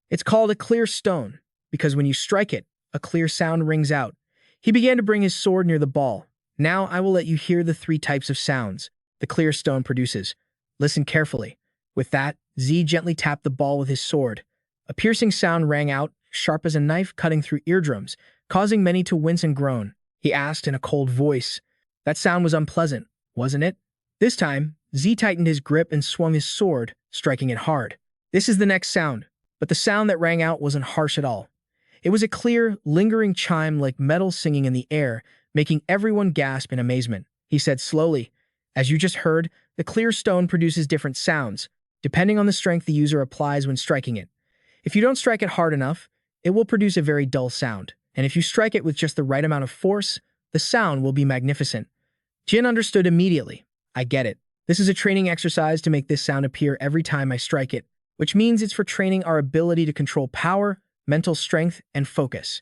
It's called a clear stone, because when you strike it, a clear sound rings out. He began to bring his sword near the ball. Now I will let you hear the 3 types of sounds the clear stone produces. Listen carefully. With that, Z gently tapped the ball with his sword. A piercing sound rang out, sharp as a knife cutting through eardrums, causing many to wince and groan. He asked in a cold voice. That sound was unpleasant, wasn't it? This time, Z tightened his grip and swung his sword, striking it hard. This is the next sound, but the sound that rang out wasn't harsh at all. It was a clear, lingering chime like metal singing in the air, making everyone gasp in amazement. He said slowly, as you just heard, the clear stone produces different sounds, depending on the strength the user applies when striking it. If you don't strike it hard enough, it will produce a very dull sound, and if you strike it with just the right amount of force, the sound will be magnificent. Jin understood immediately. I get it. This is a training exercise to make this sound appear every time I strike it, which means it's for training our ability to control power, mental strength, and focus.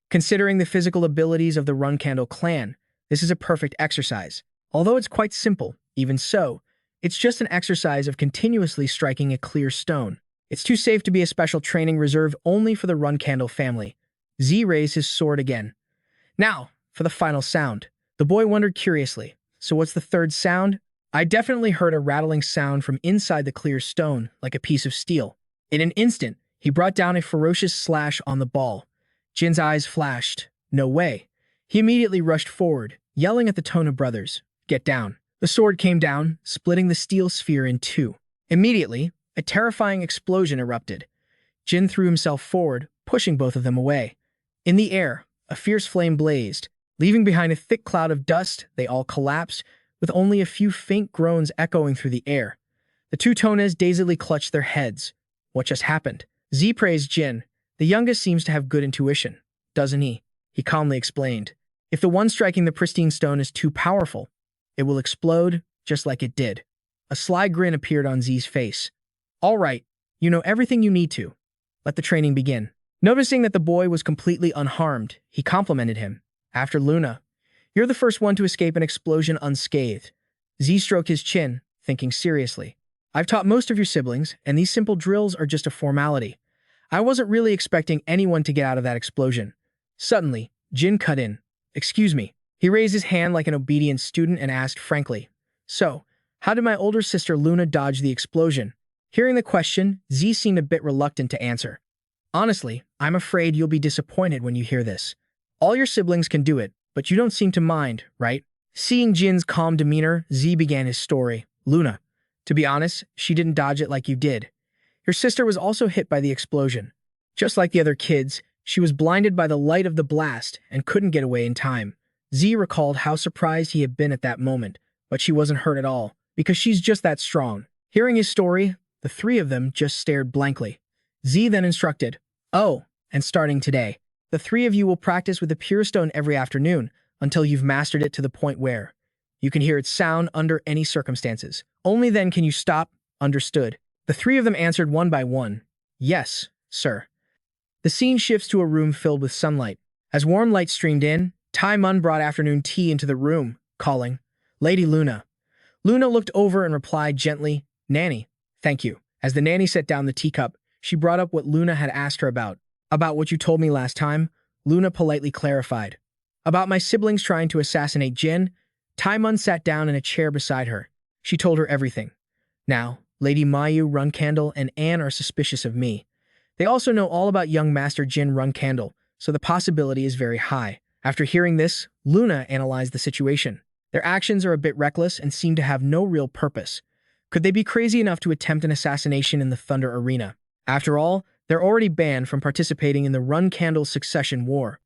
Considering the physical abilities of the Runcandel clan, this is a perfect exercise. Although it's quite simple, even so, it's just an exercise of continuously striking a clear stone. It's too safe to be a special training reserved only for the Runcandel family. Z raised his sword again. Now, for the final sound. The boy wondered curiously, so what's the third sound? I definitely heard a rattling sound from inside the clear stone, like a piece of steel. In an instant, he brought down a ferocious slash on the ball. Jin's eyes flashed. No way. He immediately rushed forward, yelling at the Tona brothers. Get down. The sword came down, splitting the steel sphere in 2. Immediately, a terrifying explosion erupted. Jin threw himself forward, pushing both of them away. In the air, a fierce flame blazed. Leaving behind a thick cloud of dust, they all collapsed, with only a few faint groans echoing through the air. The 2 Tonas dazedly clutched their heads. What just happened? Z praised Jin. The youngest seems to have good intuition, doesn't he? He calmly explained. If the one striking the pristine stone is too powerful, it will explode just like it did. A sly grin appeared on Z's face. All right, you know everything you need to. Let the training begin. Noticing that the boy was completely unharmed, he complimented him. After Luna, you're the first one to escape an explosion unscathed. Z stroked his chin, thinking seriously. I've taught most of your siblings, and these simple drills are just a formality. I wasn't really expecting anyone to get out of that explosion. Suddenly, Jin cut in. Excuse me. He raised his hand like an obedient student and asked frankly. So, how did my older sister Luna dodge the explosion? Hearing the question, Z seemed a bit reluctant to answer. Honestly, I'm afraid you'll be disappointed when you hear this. All your siblings can do it, but you don't seem to mind, right? Seeing Jin's calm demeanor, Z began his story. Luna. To be honest, she didn't dodge it like you did. Your sister was also hit by the explosion. Just like the other kids, she was blinded by the light of the blast and couldn't get away in time. Z recalled how surprised he had been at that moment, but she wasn't hurt at all, because she's just that strong. Hearing his story, the 3 of them just stared blankly. Z then instructed, Oh, and starting today, the 3 of you will practice with the pure stone every afternoon until you've mastered it to the point where you can hear its sound under any circumstances. Only then can you stop. Understood. The 3 of them answered one by one. Yes, sir. The scene shifts to a room filled with sunlight. As warm light streamed in, Tai Mun brought afternoon tea into the room, calling, Lady Luna. Luna looked over and replied gently, Nanny, thank you. As the nanny set down the teacup, she brought up what Luna had asked her about. About what you told me last time, Luna politely clarified. About my siblings trying to assassinate Jin, Tai Mun sat down in a chair beside her. She told her everything. Now, Lady Mayu Runcandel and Anne are suspicious of me. They also know all about young Master Jin Runcandel, so the possibility is very high. After hearing this, Luna analyzed the situation. Their actions are a bit reckless and seem to have no real purpose. Could they be crazy enough to attempt an assassination in the Thunder Arena? After all, they're already banned from participating in the Runcandel succession war.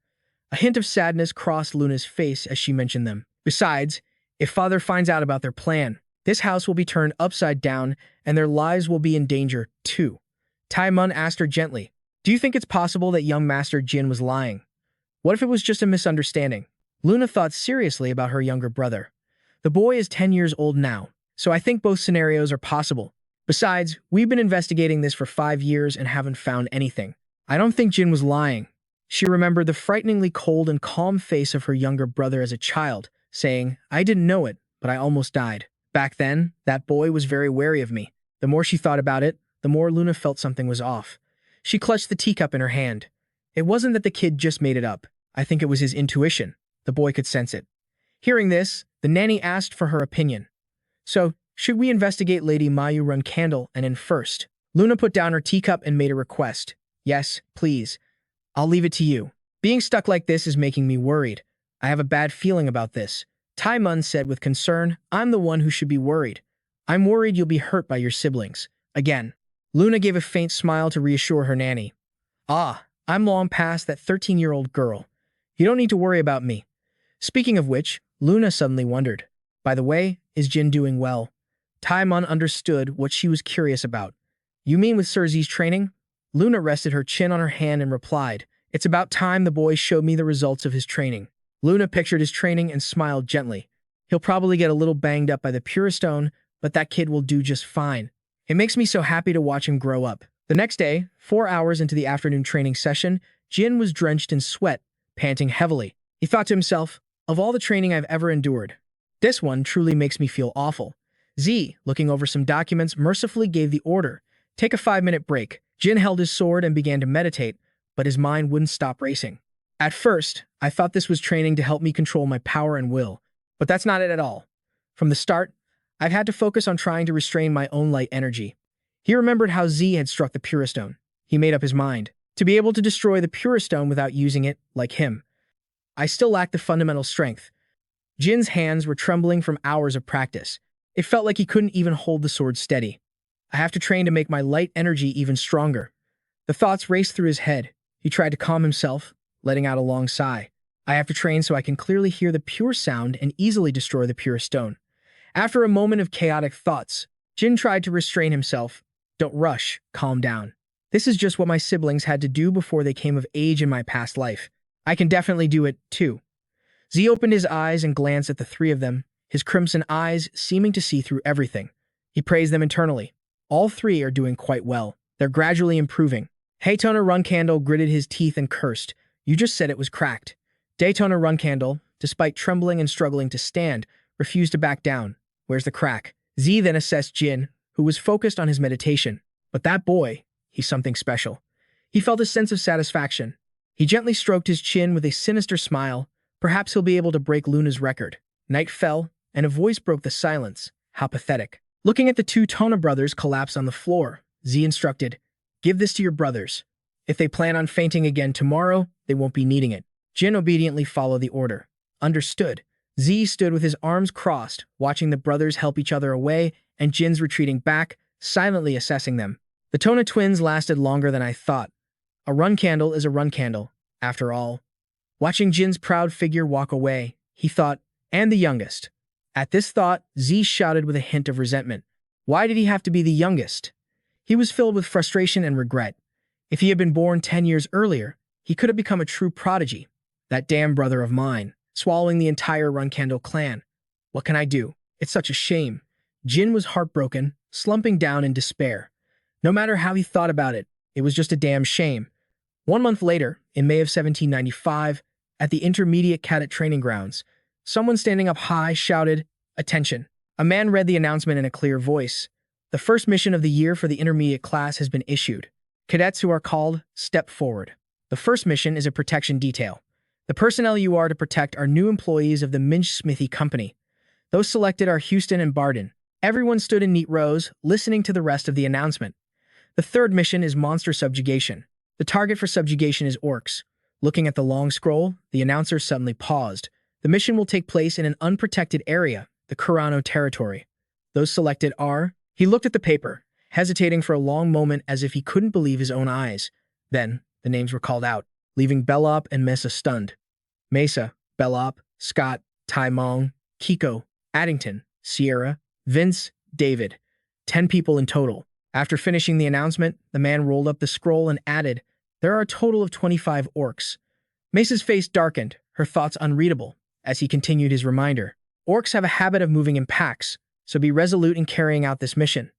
A hint of sadness crossed Luna's face as she mentioned them. Besides, if Father finds out about their plan, this house will be turned upside down and their lives will be in danger, too. Tai Mun asked her gently, Do you think it's possible that young Master Jin was lying? What if it was just a misunderstanding? Luna thought seriously about her younger brother. The boy is 10 years old now, so I think both scenarios are possible. Besides, we've been investigating this for 5 years and haven't found anything. I don't think Jin was lying. She remembered the frighteningly cold and calm face of her younger brother as a child, saying, "I didn't know it, but I almost died. Back then, that boy was very wary of me." The more she thought about it, the more Luna felt something was off. She clutched the teacup in her hand. It wasn't that the kid just made it up. I think it was his intuition. The boy could sense it. Hearing this, the nanny asked for her opinion. "So, should we investigate Lady Mayu Runcandel and in first?" Luna put down her teacup and made a request. "Yes, please. I'll leave it to you. Being stuck like this is making me worried. I have a bad feeling about this." Tai Mun said with concern, "I'm the one who should be worried. I'm worried you'll be hurt by your siblings. Again." Luna gave a faint smile to reassure her nanny. I'm long past that 13-year-old girl. You don't need to worry about me." Speaking of which, Luna suddenly wondered, "By the way, is Jin doing well?" Tai Mun understood what she was curious about. "You mean with Sir Z's training?" Luna rested her chin on her hand and replied, "It's about time the boy showed me the results of his training." Luna pictured his training and smiled gently. "He'll probably get a little banged up by the Pure Stone, but that kid will do just fine. It makes me so happy to watch him grow up." The next day, 4 hours into the afternoon training session, Jin was drenched in sweat, panting heavily. He thought to himself, "Of all the training I've ever endured, this one truly makes me feel awful." Z, looking over some documents, mercifully gave the order, "Take a 5-minute break." Jin held his sword and began to meditate, but his mind wouldn't stop racing. "At first, I thought this was training to help me control my power and will, but that's not it at all. From the start, I've had to focus on trying to restrain my own light energy." He remembered how Z had struck the Pure Stone. He made up his mind to be able to destroy the Pure Stone without using it, like him. "I still lack the fundamental strength." Jin's hands were trembling from hours of practice. It felt like he couldn't even hold the sword steady. "I have to train to make my light energy even stronger." The thoughts raced through his head. He tried to calm himself, letting out a long sigh. "I have to train so I can clearly hear the pure sound and easily destroy the Pure Stone." After a moment of chaotic thoughts, Jin tried to restrain himself. "Don't rush, calm down. This is just what my siblings had to do before they came of age in my past life. I can definitely do it, too." Z opened his eyes and glanced at the three of them, his crimson eyes seeming to see through everything. He praised them internally. "All three are doing quite well. They're gradually improving." Haytona Runcandel gritted his teeth and cursed. "You just said it was cracked." Daytona Runcandel, despite trembling and struggling to stand, refused to back down. "Where's the crack?" Z then assessed Jin, who was focused on his meditation. "But that boy, he's something special." He felt a sense of satisfaction. He gently stroked his chin with a sinister smile. "Perhaps he'll be able to break Luna's record." Night fell, and a voice broke the silence. How pathetic. Looking at the two Tona brothers collapse on the floor, Z instructed, "Give this to your brothers. If they plan on fainting again tomorrow, they won't be needing it." Jin obediently followed the order. "Understood." Z stood with his arms crossed, watching the brothers help each other away, and Jin's retreating back, silently assessing them. The Tona twins lasted longer than I thought. A Runcandel is a Runcandel, after all. Watching Jin's proud figure walk away, he thought, "And the youngest." At this thought, Z shouted with a hint of resentment. Why did he have to be the youngest? He was filled with frustration and regret. If he had been born 10 years earlier, he could have become a true prodigy. That damn brother of mine, swallowing the entire Runcandel clan. What can I do? It's such a shame. Jin was heartbroken, slumping down in despair. No matter how he thought about it, it was just a damn shame. 1 month later, in May of 1795, at the Intermediate Cadet Training Grounds, someone standing up high shouted, "Attention." A man read the announcement in a clear voice. "The first mission of the year for the intermediate class has been issued. Cadets who are called, step forward. The first mission is a protection detail. The personnel you are to protect are new employees of the Minch Smithy Company. Those selected are Houston and Barden." Everyone stood in neat rows, listening to the rest of the announcement. "The third mission is monster subjugation. The target for subjugation is orcs." Looking at the long scroll, the announcer suddenly paused. "The mission will take place in an unprotected area, the Kurano territory. Those selected are..." He looked at the paper, hesitating for a long moment as if he couldn't believe his own eyes. Then, the names were called out, leaving Bellop and Mesa stunned. Mesa, Bellop, Scott, Tai Mong, Kiko, Addington, Sierra, Vince, David. 10 people in total. After finishing the announcement, the man rolled up the scroll and added, "There are a total of 25 orcs." Mesa's face darkened, her thoughts unreadable. as he continued his reminder. Orcs have a habit of moving in packs, so be resolute in carrying out this mission.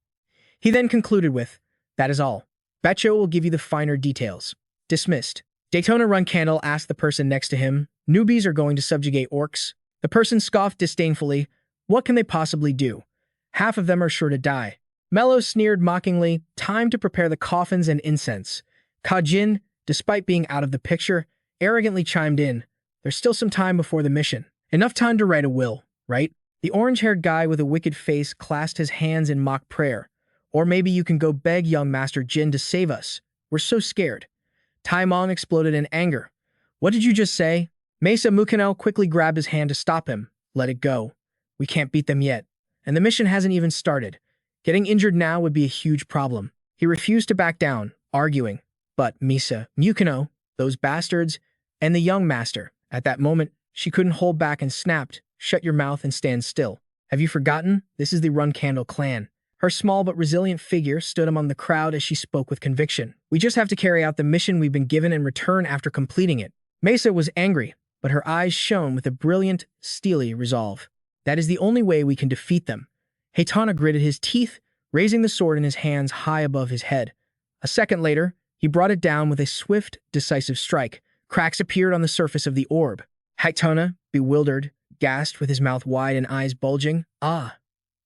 He then concluded with, that is all. Betcho will give you the finer details. Dismissed. Daytona Runcandel asked the person next to him, newbies are going to subjugate orcs? The person scoffed disdainfully, what can they possibly do? Half of them are sure to die. Mello sneered mockingly, time to prepare the coffins and incense. Kajin, despite being out of the picture, arrogantly chimed in, there's still some time before the mission. Enough time to write a will, right? The orange-haired guy with a wicked face clasped his hands in mock prayer. Or maybe you can go beg young Master Jin to save us. We're so scared. Tai Mong exploded in anger. What did you just say? Mesa Mukino quickly grabbed his hand to stop him. Let it go. We can't beat them yet. And the mission hasn't even started. Getting injured now would be a huge problem. He refused to back down, arguing. But Misa, Mukino, those bastards, and the young master. At that moment, she couldn't hold back and snapped, shut your mouth and stand still. Have you forgotten? This is the Runcandel clan. Her small but resilient figure stood among the crowd as she spoke with conviction. We just have to carry out the mission we've been given and return after completing it. Mesa was angry, but her eyes shone with a brilliant, steely resolve. That is the only way we can defeat them. Heitana gritted his teeth, raising the sword in his hands high above his head. A second later, he brought it down with a swift, decisive strike. Cracks appeared on the surface of the orb. Heitana, bewildered, gasped with his mouth wide and eyes bulging. Ah!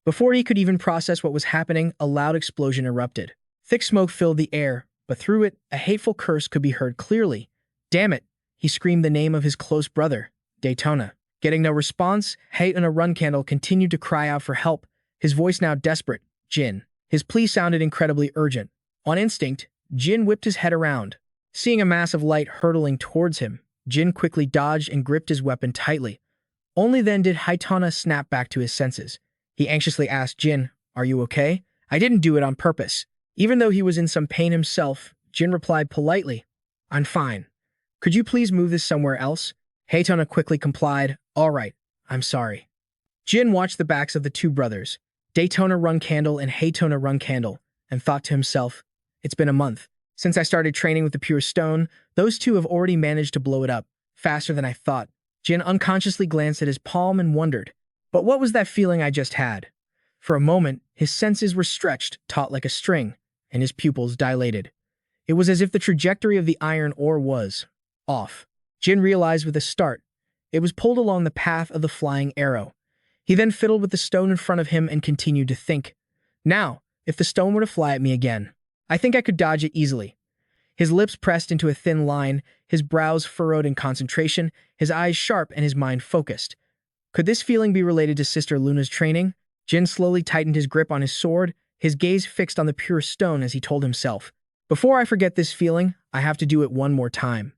Before he could even process what was happening, a loud explosion erupted. Thick smoke filled the air, but through it, a hateful curse could be heard clearly. Damn it! He screamed the name of his close brother, Daytona. Getting no response, Heitana Runcandel continued to cry out for help, his voice now desperate. Jin. His plea sounded incredibly urgent. On instinct, Jin whipped his head around. Seeing a mass of light hurtling towards him, Jin quickly dodged and gripped his weapon tightly. Only then did Heitana snap back to his senses. He anxiously asked Jin, are you okay? I didn't do it on purpose. Even though he was in some pain himself, Jin replied politely, I'm fine. Could you please move this somewhere else? Heitana quickly complied, all right, I'm sorry. Jin watched the backs of the two brothers, Daytona Runcandel and Heitana Runcandel, and thought to himself, it's been a month. Since I started training with the pure stone, those two have already managed to blow it up, faster than I thought. Jin unconsciously glanced at his palm and wondered, but what was that feeling I just had? For a moment, his senses were stretched, taut like a string, and his pupils dilated. It was as if the trajectory of the iron ore was off. Jin realized with a start. It was pulled along the path of the flying arrow. He then fiddled with the stone in front of him and continued to think. Now, if the stone were to fly at me again, I think I could dodge it easily. His lips pressed into a thin line, his brows furrowed in concentration, his eyes sharp and his mind focused. Could this feeling be related to Sister Luna's training? Jin slowly tightened his grip on his sword, his gaze fixed on the pure stone as he told himself, before I forget this feeling, I have to do it one more time.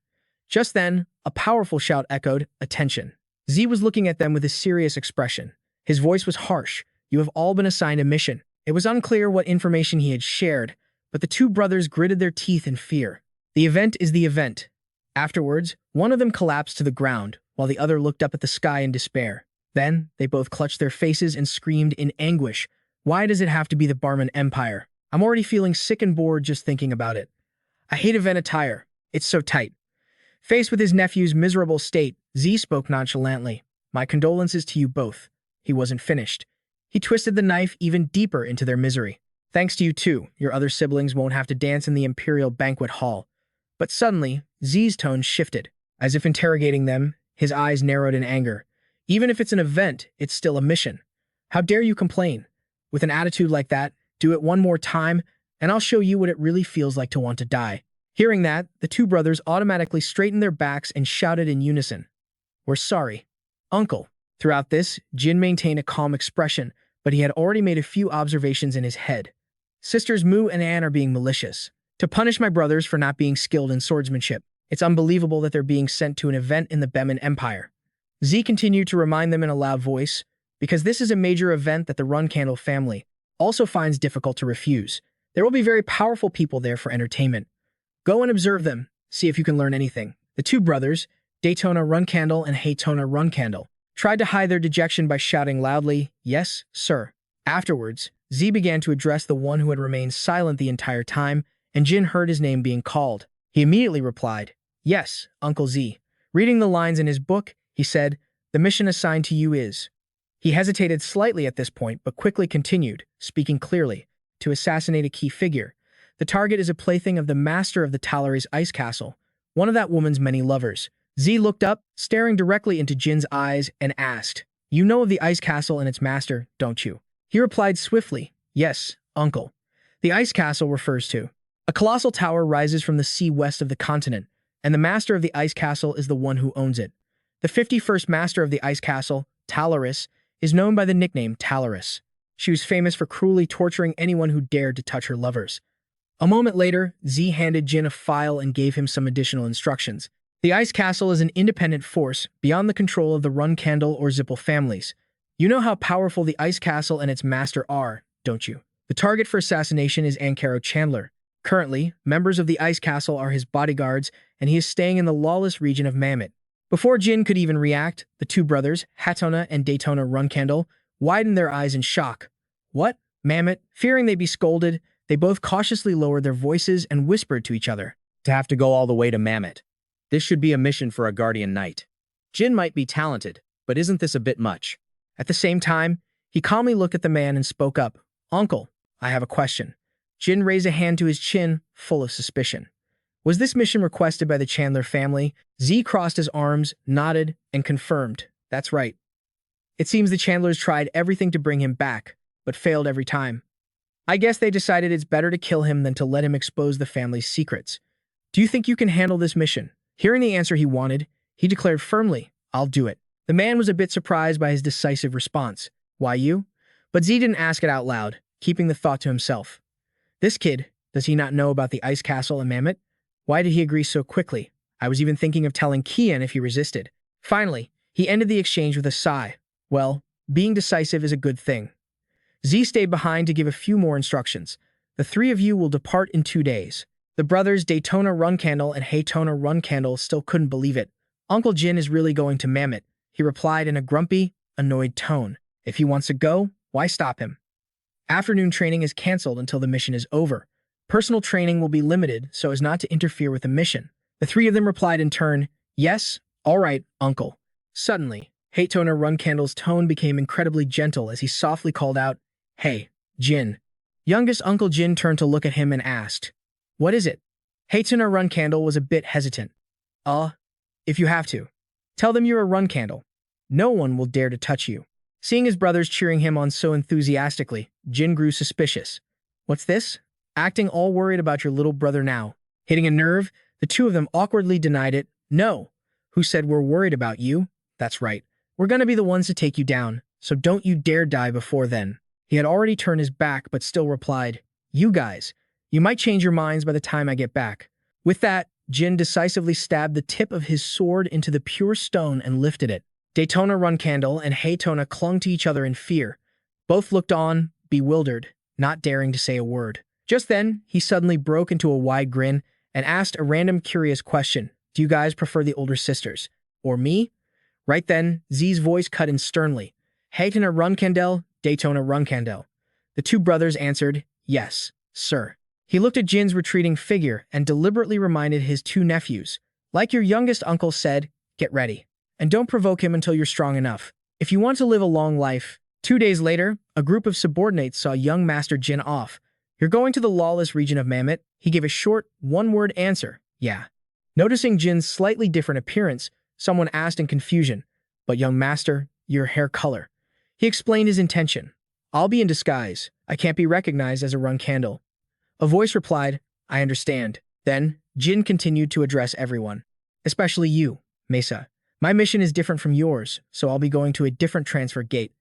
Just then, a powerful shout echoed, attention. Z was looking at them with a serious expression. His voice was harsh. You have all been assigned a mission. It was unclear what information he had shared, but the two brothers gritted their teeth in fear. The event is the event. Afterwards, one of them collapsed to the ground, while the other looked up at the sky in despair. Then, they both clutched their faces and screamed in anguish. Why does it have to be the Barman Empire? I'm already feeling sick and bored just thinking about it. I hate event attire. It's so tight. Faced with his nephew's miserable state, Z spoke nonchalantly. My condolences to you both. He wasn't finished. He twisted the knife even deeper into their misery. Thanks to you too, your other siblings won't have to dance in the Imperial Banquet Hall. But suddenly, Z's tone shifted. As if interrogating them, his eyes narrowed in anger. Even if it's an event, it's still a mission. How dare you complain? With an attitude like that, do it one more time, and I'll show you what it really feels like to want to die. Hearing that, the two brothers automatically straightened their backs and shouted in unison. We're sorry. Uncle. Throughout this, Jin maintained a calm expression, but he had already made a few observations in his head. Sisters Mu and Anne are being malicious. To punish my brothers for not being skilled in swordsmanship. It's unbelievable that they're being sent to an event in the Bemin Empire. Z continued to remind them in a loud voice, because this is a major event that the Runcandel family also finds difficult to refuse. There will be very powerful people there for entertainment. Go and observe them, see if you can learn anything. The two brothers, Daytona Runcandel and Heitana Runcandel, tried to hide their dejection by shouting loudly, yes, sir. Afterwards, Z began to address the one who had remained silent the entire time, and Jin heard his name being called. He immediately replied, yes, Uncle Z. Reading the lines in his book, he said, The mission assigned to you is—" He hesitated slightly at this point, but quickly continued, speaking clearly, "to assassinate a key figure. The target is a plaything of the master of the Talaris ice castle, one of that woman's many lovers." Z looked up, staring directly into Jin's eyes, and asked, "You know of the ice castle and its master, don't you?" He replied swiftly, "Yes, uncle." The ice castle refers to a colossal tower rises from the sea west of the continent, and the master of the ice castle is the one who owns it. The 51st master of the ice castle, Talaris, is known by the nickname Talaris. She was famous for cruelly torturing anyone who dared to touch her lovers. A moment later, Z handed Jin a file and gave him some additional instructions. The ice castle is an independent force beyond the control of the Runcandel or Zippel families. You know how powerful the ice castle and its master are, don't you? The target for assassination is Ankaro Chandler. Currently, members of the ice castle are his bodyguards, and he is staying in the lawless region of Mammoth. Before Jin could even react, the two brothers, Hatona and Daytona Runcandel, widened their eyes in shock. What? Mammoth? Fearing they'd be scolded, they both cautiously lowered their voices and whispered to each other. To have to go all the way to Mammoth. This should be a mission for a guardian knight. Jin might be talented, but isn't this a bit much? At the same time, he calmly looked at the man and spoke up. "Uncle, I have a question." Jin raised a hand to his chin, full of suspicion. Was this mission requested by the Chandler family? Z crossed his arms, nodded, and confirmed. That's right. It seems the Chandlers tried everything to bring him back, but failed every time. I guess they decided it's better to kill him than to let him expose the family's secrets. Do you think you can handle this mission? Hearing the answer he wanted, he declared firmly, "I'll do it." The man was a bit surprised by his decisive response. "Why you?" But Z didn't ask it out loud, keeping the thought to himself. This kid, does he not know about the ice castle and Mammoth? Why did he agree so quickly? I was even thinking of telling Kian if he resisted. Finally, he ended the exchange with a sigh. Well, being decisive is a good thing. Z stayed behind to give a few more instructions. The three of you will depart in 2 days. The brothers Daytona Runcandel and Haytona Runcandel still couldn't believe it. Uncle Jin is really going to Mammoth, he replied in a grumpy, annoyed tone. If he wants to go, why stop him? Afternoon training is cancelled until the mission is over. Personal training will be limited so as not to interfere with the mission. The three of them replied in turn, "Yes, all right, uncle." Suddenly, Haytona Runcandel's tone became incredibly gentle as he softly called out, "Hey, Jin." Youngest Uncle Jin turned to look at him and asked, "What is it?" Haytona Runcandel was a bit hesitant. If you have to. Tell them you're a Runcandel. No one will dare to touch you." Seeing his brothers cheering him on so enthusiastically, Jin grew suspicious. What's this? Acting all worried about your little brother now. Hitting a nerve, the two of them awkwardly denied it. "No. Who said we're worried about you? That's right. We're gonna be the ones to take you down, so don't you dare die before then." He had already turned his back but still replied, "You guys, you might change your minds by the time I get back." With that, Jin decisively stabbed the tip of his sword into the pure stone and lifted it. Daytona Runcandel and Haytona clung to each other in fear. Both looked on, bewildered, not daring to say a word. Just then, he suddenly broke into a wide grin and asked a random curious question. "Do you guys prefer the older sisters? Or me?" Right then, Z's voice cut in sternly. Haytona Runcandel, Daytona Runcandel. The two brothers answered, "Yes, sir." He looked at Jin's retreating figure and deliberately reminded his two nephews, "Like your youngest uncle said, get ready. And don't provoke him until you're strong enough. If you want to live a long life." 2 days later, a group of subordinates saw young Master Jin off. "You're going to the lawless region of Mammoth?" He gave a short, one-word answer, "Yeah." Noticing Jin's slightly different appearance, someone asked in confusion, "But young master, your hair color." He explained his intention. "I'll be in disguise. I can't be recognized as a Runcandel." A voice replied, "I understand." Then, Jin continued to address everyone. "Especially you, Mesa. My mission is different from yours, so I'll be going to a different transfer gate.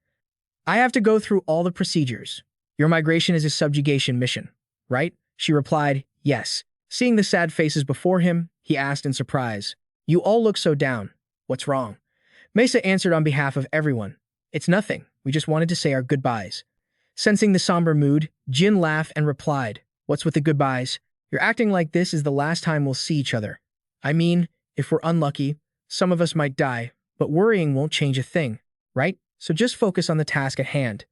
I have to go through all the procedures. Your migration is a subjugation mission, right?" She replied, "Yes." Seeing the sad faces before him, he asked in surprise, "You all look so down. What's wrong?" Mesa answered on behalf of everyone, "It's nothing. We just wanted to say our goodbyes." Sensing the somber mood, Jin laughed and replied, "What's with the goodbyes? You're acting like this is the last time we'll see each other. I mean, if we're unlucky, some of us might die, but worrying won't change a thing, right? So just focus on the task at hand."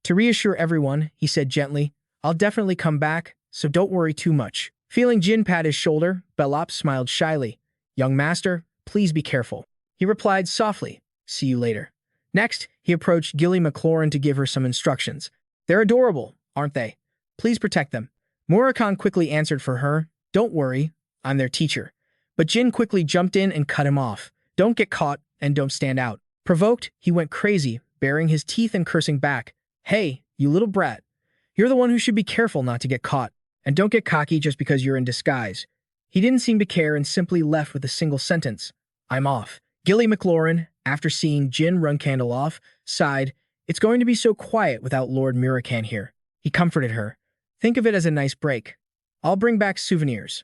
To reassure everyone, he said gently, "I'll definitely come back, so don't worry too much." Feeling Jin pat his shoulder, Belop smiled shyly. "Young master, please be careful." He replied softly, See you later. Next, he approached Gilly McLaurin to give her some instructions. They're adorable, aren't they? Please protect them. Murakan quickly answered for her. Don't worry, I'm their teacher. But Jin quickly jumped in and cut him off. Don't get caught and don't stand out. Provoked, he went crazy, baring his teeth and cursing back. Hey, you little brat. You're the one who should be careful not to get caught. And don't get cocky just because you're in disguise. He didn't seem to care and simply left with a single sentence. I'm off. Gilly McLaurin, after seeing Jin Runcandel off, sighed. It's going to be so quiet without Lord Murakan here. He comforted her. Think of it as a nice break. I'll bring back souvenirs.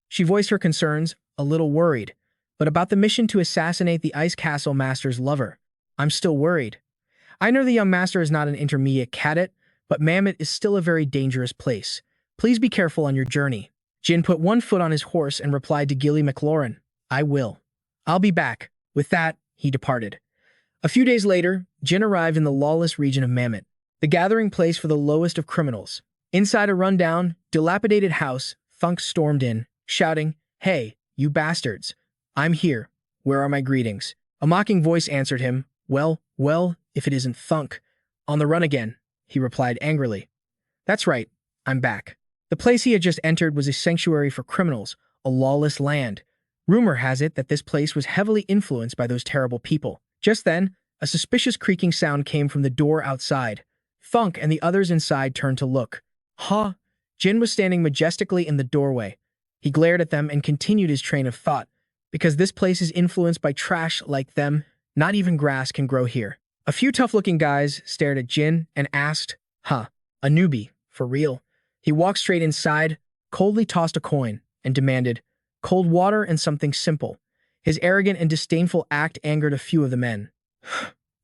She voiced her concerns, a little worried. But about the mission to assassinate the Ice Castle Master's lover, I'm still worried. I know the young master is not an intermediate cadet, but Mammoth is still a very dangerous place. Please be careful on your journey. Jin put one foot on his horse and replied to Gilly McLaurin, I will. I'll be back. With that, he departed. A few days later, Jin arrived in the lawless region of Mammoth, the gathering place for the lowest of criminals. Inside a rundown, dilapidated house, Thunk stormed in, shouting, Hey, you bastards. I'm here. Where are my greetings? A mocking voice answered him, Well, if it isn't Thunk. On the run again, he replied angrily. That's right, I'm back. The place he had just entered was a sanctuary for criminals, a lawless land. Rumor has it that this place was heavily influenced by those terrible people. Just then, a suspicious creaking sound came from the door outside. Thunk and the others inside turned to look. Huh? Jin was standing majestically in the doorway. He glared at them and continued his train of thought. Because this place is influenced by trash like them, not even grass can grow here. A few tough-looking guys stared at Jin and asked, Huh, a newbie, for real? He walked straight inside, coldly tossed a coin, and demanded, Cold water and something simple. His arrogant and disdainful act angered a few of the men.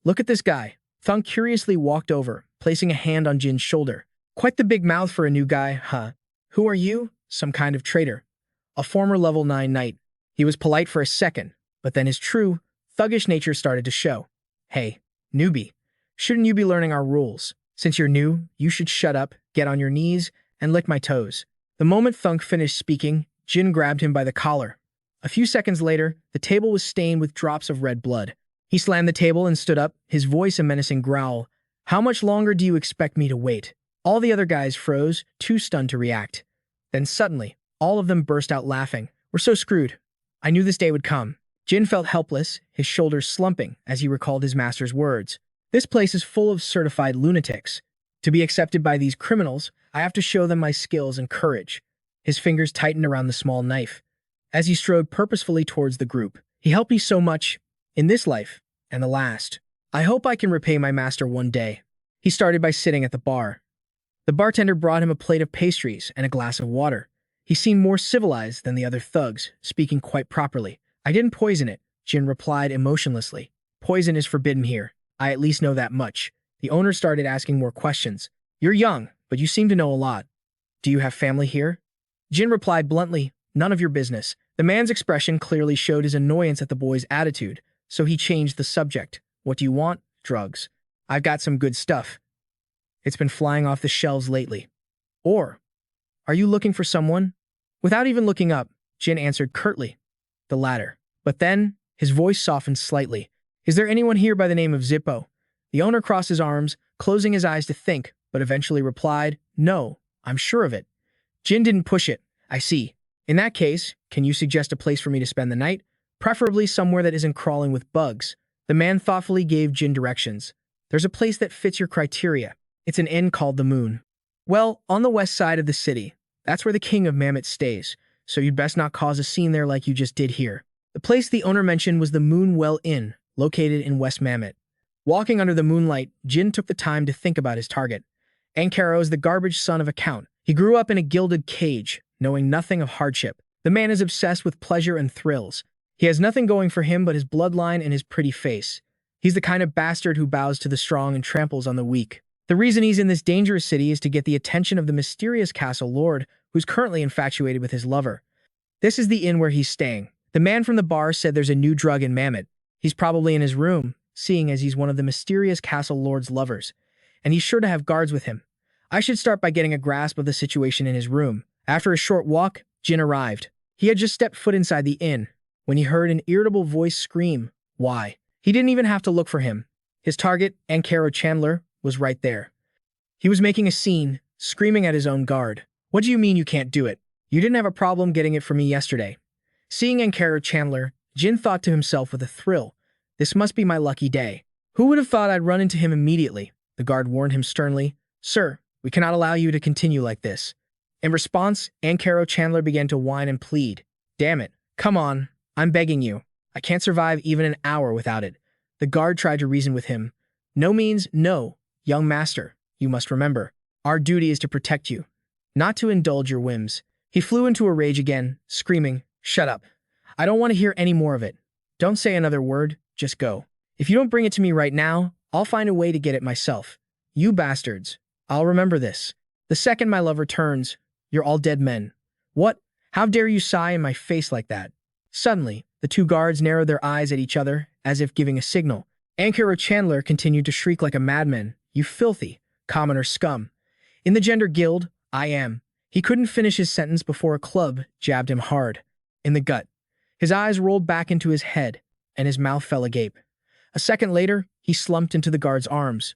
Look at this guy. Thunk curiously walked over, placing a hand on Jin's shoulder. Quite the big mouth for a new guy, huh? Who are you? Some kind of traitor. A former level 9 knight. He was polite for a second, but then his true, thuggish nature started to show. Hey, newbie, shouldn't you be learning our rules? Since you're new, you should shut up, get on your knees, and lick my toes. The moment Thunk finished speaking, Jin grabbed him by the collar. A few seconds later, the table was stained with drops of red blood. He slammed the table and stood up, his voice a menacing growl. How much longer do you expect me to wait? All the other guys froze, too stunned to react. Then suddenly, all of them burst out laughing. We're so screwed. I knew this day would come. Jin felt helpless, his shoulders slumping as he recalled his master's words. This place is full of certified lunatics. To be accepted by these criminals, I have to show them my skills and courage. His fingers tightened around the small knife. As he strode purposefully towards the group, he helped me so much, in this life, and the last. I hope I can repay my master one day. He started by sitting at the bar. The bartender brought him a plate of pastries and a glass of water. He seemed more civilized than the other thugs, speaking quite properly. I didn't poison it, Jin replied emotionlessly. Poison is forbidden here. I at least know that much. The owner started asking more questions. You're young, but you seem to know a lot. Do you have family here? Jin replied bluntly, none of your business. The man's expression clearly showed his annoyance at the boy's attitude, so he changed the subject. What do you want? Drugs. I've got some good stuff. It's been flying off the shelves lately. Or, are you looking for someone? Without even looking up, Jin answered curtly, the latter. But then, his voice softened slightly. Is there anyone here by the name of Zippo? The owner crossed his arms, closing his eyes to think, but eventually replied, No, I'm sure of it. Jin didn't push it. I see. In that case, can you suggest a place for me to spend the night? Preferably somewhere that isn't crawling with bugs. The man thoughtfully gave Jin directions. There's a place that fits your criteria. It's an inn called the Moon. Well, on the west side of the city. That's where the king of Mammoth stays, so you'd best not cause a scene there like you just did here. The place the owner mentioned was the Moon Well Inn, located in West Mammoth. Walking under the moonlight, Jin took the time to think about his target. Ankaro is the garbage son of a count. He grew up in a gilded cage, knowing nothing of hardship. The man is obsessed with pleasure and thrills. He has nothing going for him but his bloodline and his pretty face. He's the kind of bastard who bows to the strong and tramples on the weak. The reason he's in this dangerous city is to get the attention of the mysterious castle lord, who's currently infatuated with his lover. This is the inn where he's staying. The man from the bar said there's a new drug in Mammoth. He's probably in his room, seeing as he's one of the mysterious castle lord's lovers. And he's sure to have guards with him. I should start by getting a grasp of the situation in his room. After a short walk, Jin arrived. He had just stepped foot inside the inn when he heard an irritable voice scream, Why? He didn't even have to look for him. His target, Ankaro Chandler, was right there. He was making a scene, screaming at his own guard. What do you mean you can't do it? You didn't have a problem getting it from me yesterday. Seeing Ankaro Chandler, Jin thought to himself with a thrill, this must be my lucky day. Who would have thought I'd run into him immediately? The guard warned him sternly. Sir, we cannot allow you to continue like this. In response, Ankaro Chandler began to whine and plead. Damn it, come on, I'm begging you. I can't survive even an hour without it. The guard tried to reason with him. No means no, young master. You must remember, our duty is to protect you, not to indulge your whims. He flew into a rage again, screaming, shut up. I don't want to hear any more of it. Don't say another word, just go. If you don't bring it to me right now, I'll find a way to get it myself. You bastards. I'll remember this. The second my love returns, you're all dead men. What? How dare you sigh in my face like that? Suddenly, the two guards narrowed their eyes at each other, as if giving a signal. Ankaro Chandler continued to shriek like a madman. You filthy, commoner scum. In the gender guild, I am. He couldn't finish his sentence before a club jabbed him hard. In the gut. His eyes rolled back into his head, and his mouth fell agape. A second later, he slumped into the guard's arms.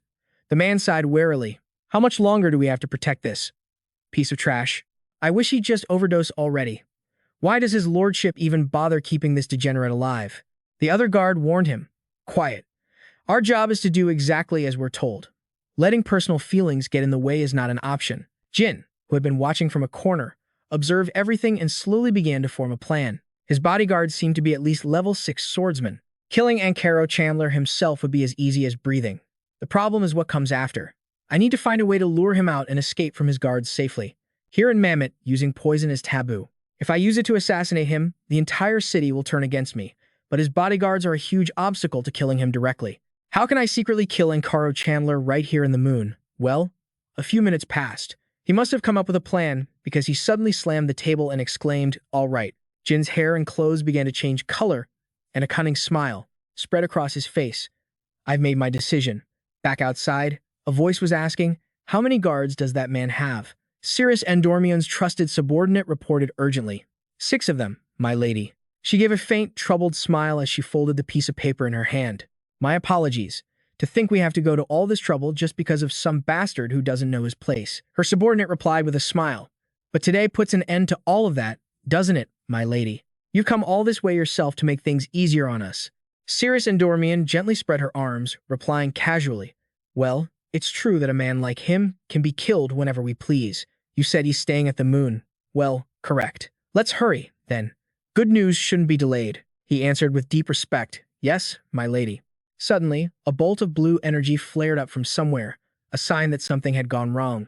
The man sighed wearily. How much longer do we have to protect this piece of trash? I wish he'd just overdose already. Why does his lordship even bother keeping this degenerate alive? The other guard warned him. Quiet. Our job is to do exactly as we're told. Letting personal feelings get in the way is not an option. Jin, who had been watching from a corner, observed everything and slowly began to form a plan. His bodyguards seemed to be at least level 6 swordsmen. Killing Ankaro Chandler himself would be as easy as breathing. The problem is what comes after. I need to find a way to lure him out and escape from his guards safely. Here in Mammoth, using poison is taboo. If I use it to assassinate him, the entire city will turn against me, but his bodyguards are a huge obstacle to killing him directly. How can I secretly kill Ankaro Chandler right here in the moon? Well, a few minutes passed. He must have come up with a plan because he suddenly slammed the table and exclaimed, all right. Jin's hair and clothes began to change color, and a cunning smile spread across his face. I've made my decision. Back outside, a voice was asking, how many guards does that man have? Cirrus Endormion's trusted subordinate reported urgently. 6 of them, my lady. She gave a faint, troubled smile as she folded the piece of paper in her hand. My apologies. To think we have to go to all this trouble just because of some bastard who doesn't know his place. Her subordinate replied with a smile. But today puts an end to all of that, doesn't it, my lady? You've come all this way yourself to make things easier on us. Cirrus Endormion gently spread her arms, replying casually. Well, it's true that a man like him can be killed whenever we please. You said he's staying at the moon. Well, correct. Let's hurry, then. Good news shouldn't be delayed, he answered with deep respect. Yes, my lady. Suddenly, a bolt of blue energy flared up from somewhere, a sign that something had gone wrong.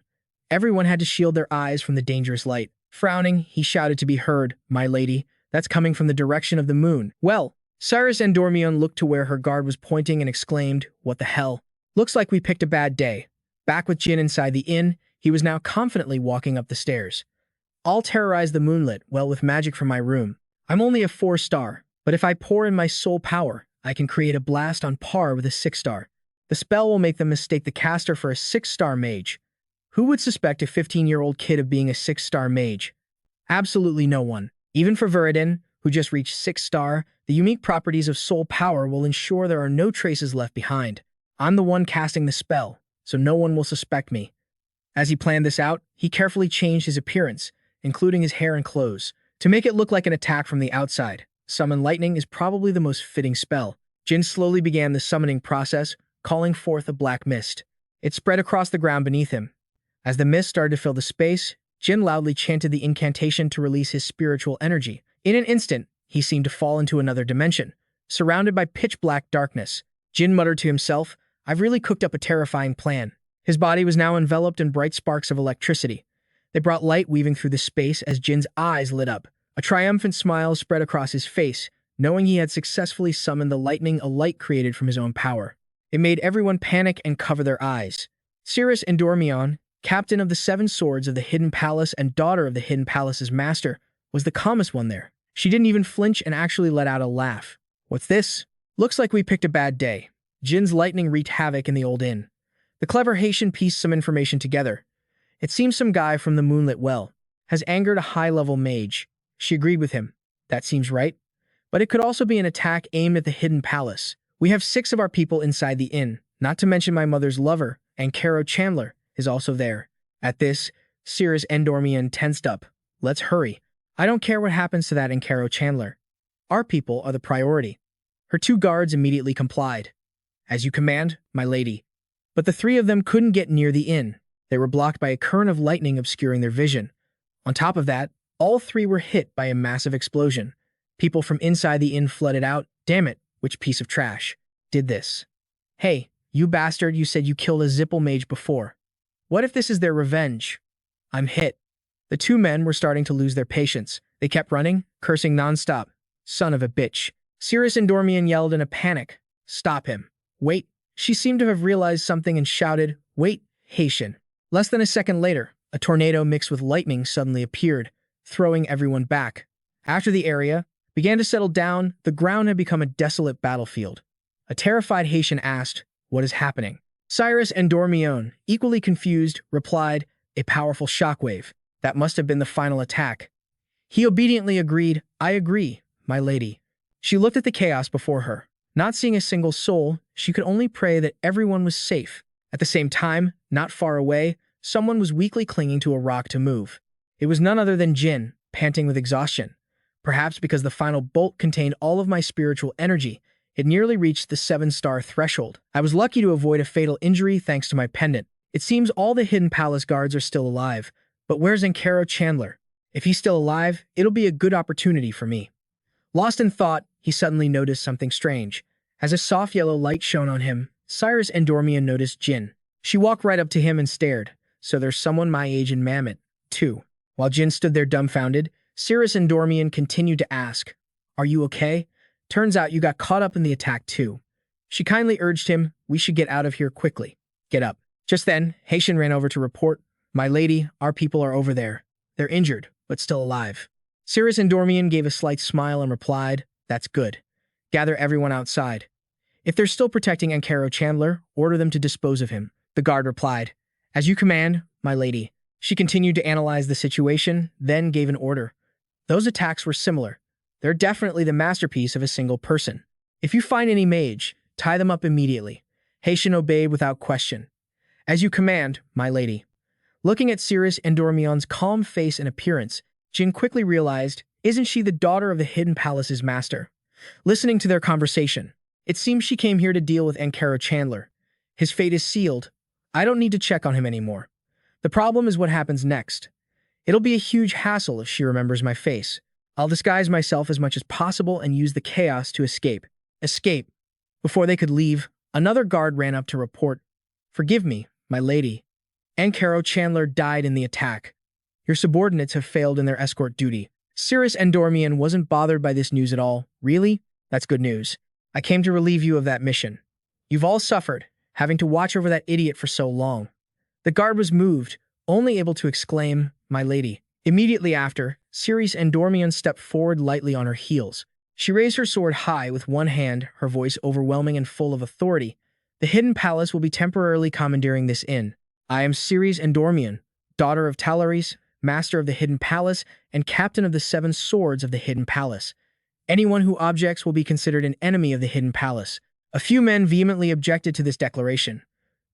Everyone had to shield their eyes from the dangerous light. Frowning, he shouted to be heard, my lady, that's coming from the direction of the moon. Well, Cirrus Endormion looked to where her guard was pointing and exclaimed, what the hell? Looks like we picked a bad day. Back with Jin inside the inn, he was now confidently walking up the stairs. I'll terrorize the moonlit, well, with magic from my room. I'm only a 4-star, but if I pour in my soul power, I can create a blast on par with a 6-star. The spell will make them mistake the caster for a 6-star mage. Who would suspect a 15-year-old kid of being a 6-star mage? Absolutely no one. Even for Viridin, who just reached 6-star, the unique properties of soul power will ensure there are no traces left behind. I'm the one casting the spell, so no one will suspect me. As he planned this out, he carefully changed his appearance, including his hair and clothes, to make it look like an attack from the outside. Summon Lightning is probably the most fitting spell. Jin slowly began the summoning process, calling forth a black mist. It spread across the ground beneath him. As the mist started to fill the space, Jin loudly chanted the incantation to release his spiritual energy. In an instant, he seemed to fall into another dimension, surrounded by pitch-black darkness. Jin muttered to himself, I've really cooked up a terrifying plan. His body was now enveloped in bright sparks of electricity. They brought light weaving through the space as Jin's eyes lit up. A triumphant smile spread across his face, knowing he had successfully summoned the lightning, a light created from his own power. It made everyone panic and cover their eyes. Cirrus Endormion, captain of the 7 swords of the Hidden Palace and daughter of the Hidden Palace's master, was the calmest one there. She didn't even flinch and actually let out a laugh. What's this? Looks like we picked a bad day. Jin's lightning wreaked havoc in the old inn. The clever Haitian pieced some information together. It seems some guy from the Moonlit Well has angered a high-level mage. She agreed with him. That seems right. But it could also be an attack aimed at the Hidden Palace. We have 6 of our people inside the inn, not to mention my mother's lover, and Caro Chandler is also there. At this, Cirrus Endormian tensed up. Let's hurry. I don't care what happens to that and Caro Chandler. Our people are the priority. Her 2 guards immediately complied. As you command, my lady. But the 3 of them couldn't get near the inn. They were blocked by a current of lightning obscuring their vision. On top of that, all 3 were hit by a massive explosion. People from inside the inn flooded out. Damn it, which piece of trash did this? Hey, you bastard, you said you killed a Zipple mage before. What if this is their revenge? I'm hit. The 2 men were starting to lose their patience. They kept running, cursing nonstop. Son of a bitch. Cirrus Endormian yelled in a panic. Stop him. Wait. She seemed to have realized something and shouted, Wait, Haitian. Less than a second later, a tornado mixed with lightning suddenly appeared, throwing everyone back. After the area began to settle down, the ground had become a desolate battlefield. A terrified Haitian asked, What is happening? Cirrus Endormion, equally confused, replied, A powerful shockwave. That must have been the final attack. He obediently agreed, I agree, my lady. She looked at the chaos before her. Not seeing a single soul, she could only pray that everyone was safe. At the same time, not far away, someone was weakly clinging to a rock to move. It was none other than Jin, panting with exhaustion. Perhaps because the final bolt contained all of my spiritual energy, it nearly reached the 7-star threshold. I was lucky to avoid a fatal injury thanks to my pendant. It seems all the Hidden Palace guards are still alive. But where's Caro Chandler? If he's still alive, it'll be a good opportunity for me. Lost in thought, he suddenly noticed something strange. As a soft yellow light shone on him, Cirrus Endormian noticed Jin. She walked right up to him and stared. So there's someone my age in Mammoth, too. While Jin stood there dumbfounded, Cirrus Endormian continued to ask, Are you okay? Turns out you got caught up in the attack too. She kindly urged him, We should get out of here quickly. Get up. Just then, Haitian ran over to report, My lady, our people are over there. They're injured, but still alive. Cirrus Endormian gave a slight smile and replied, That's good. Gather everyone outside. If they're still protecting Caro Chandler, order them to dispose of him. The guard replied, As you command, my lady. She continued to analyze the situation, then gave an order. Those attacks were similar. They're definitely the masterpiece of a single person. If you find any mage, tie them up immediately. Haitian obeyed without question. As you command, my lady. Looking at Cirrus Endormion's calm face and appearance, Jin quickly realized, Isn't she the daughter of the Hidden Palace's master? Listening to their conversation, it seems she came here to deal with Caro Chandler. His fate is sealed. I don't need to check on him anymore. The problem is what happens next. It'll be a huge hassle if she remembers my face. I'll disguise myself as much as possible and use the chaos to escape. Escape. Before they could leave, another guard ran up to report, Forgive me, my lady. Caro Chandler died in the attack. Your subordinates have failed in their escort duty. Cirrus Endormian wasn't bothered by this news at all. Really? That's good news. I came to relieve you of that mission. You've all suffered, having to watch over that idiot for so long. The guard was moved, only able to exclaim, My lady. Immediately after, Cirrus Endormian stepped forward lightly on her heels. She raised her sword high with one hand, her voice overwhelming and full of authority. The Hidden Palace will be temporarily commandeering this inn. I am Cirrus Endormian, daughter of Talaris, master of the Hidden Palace, and captain of the 7 swords of the Hidden Palace. Anyone who objects will be considered an enemy of the Hidden Palace. A few men vehemently objected to this declaration.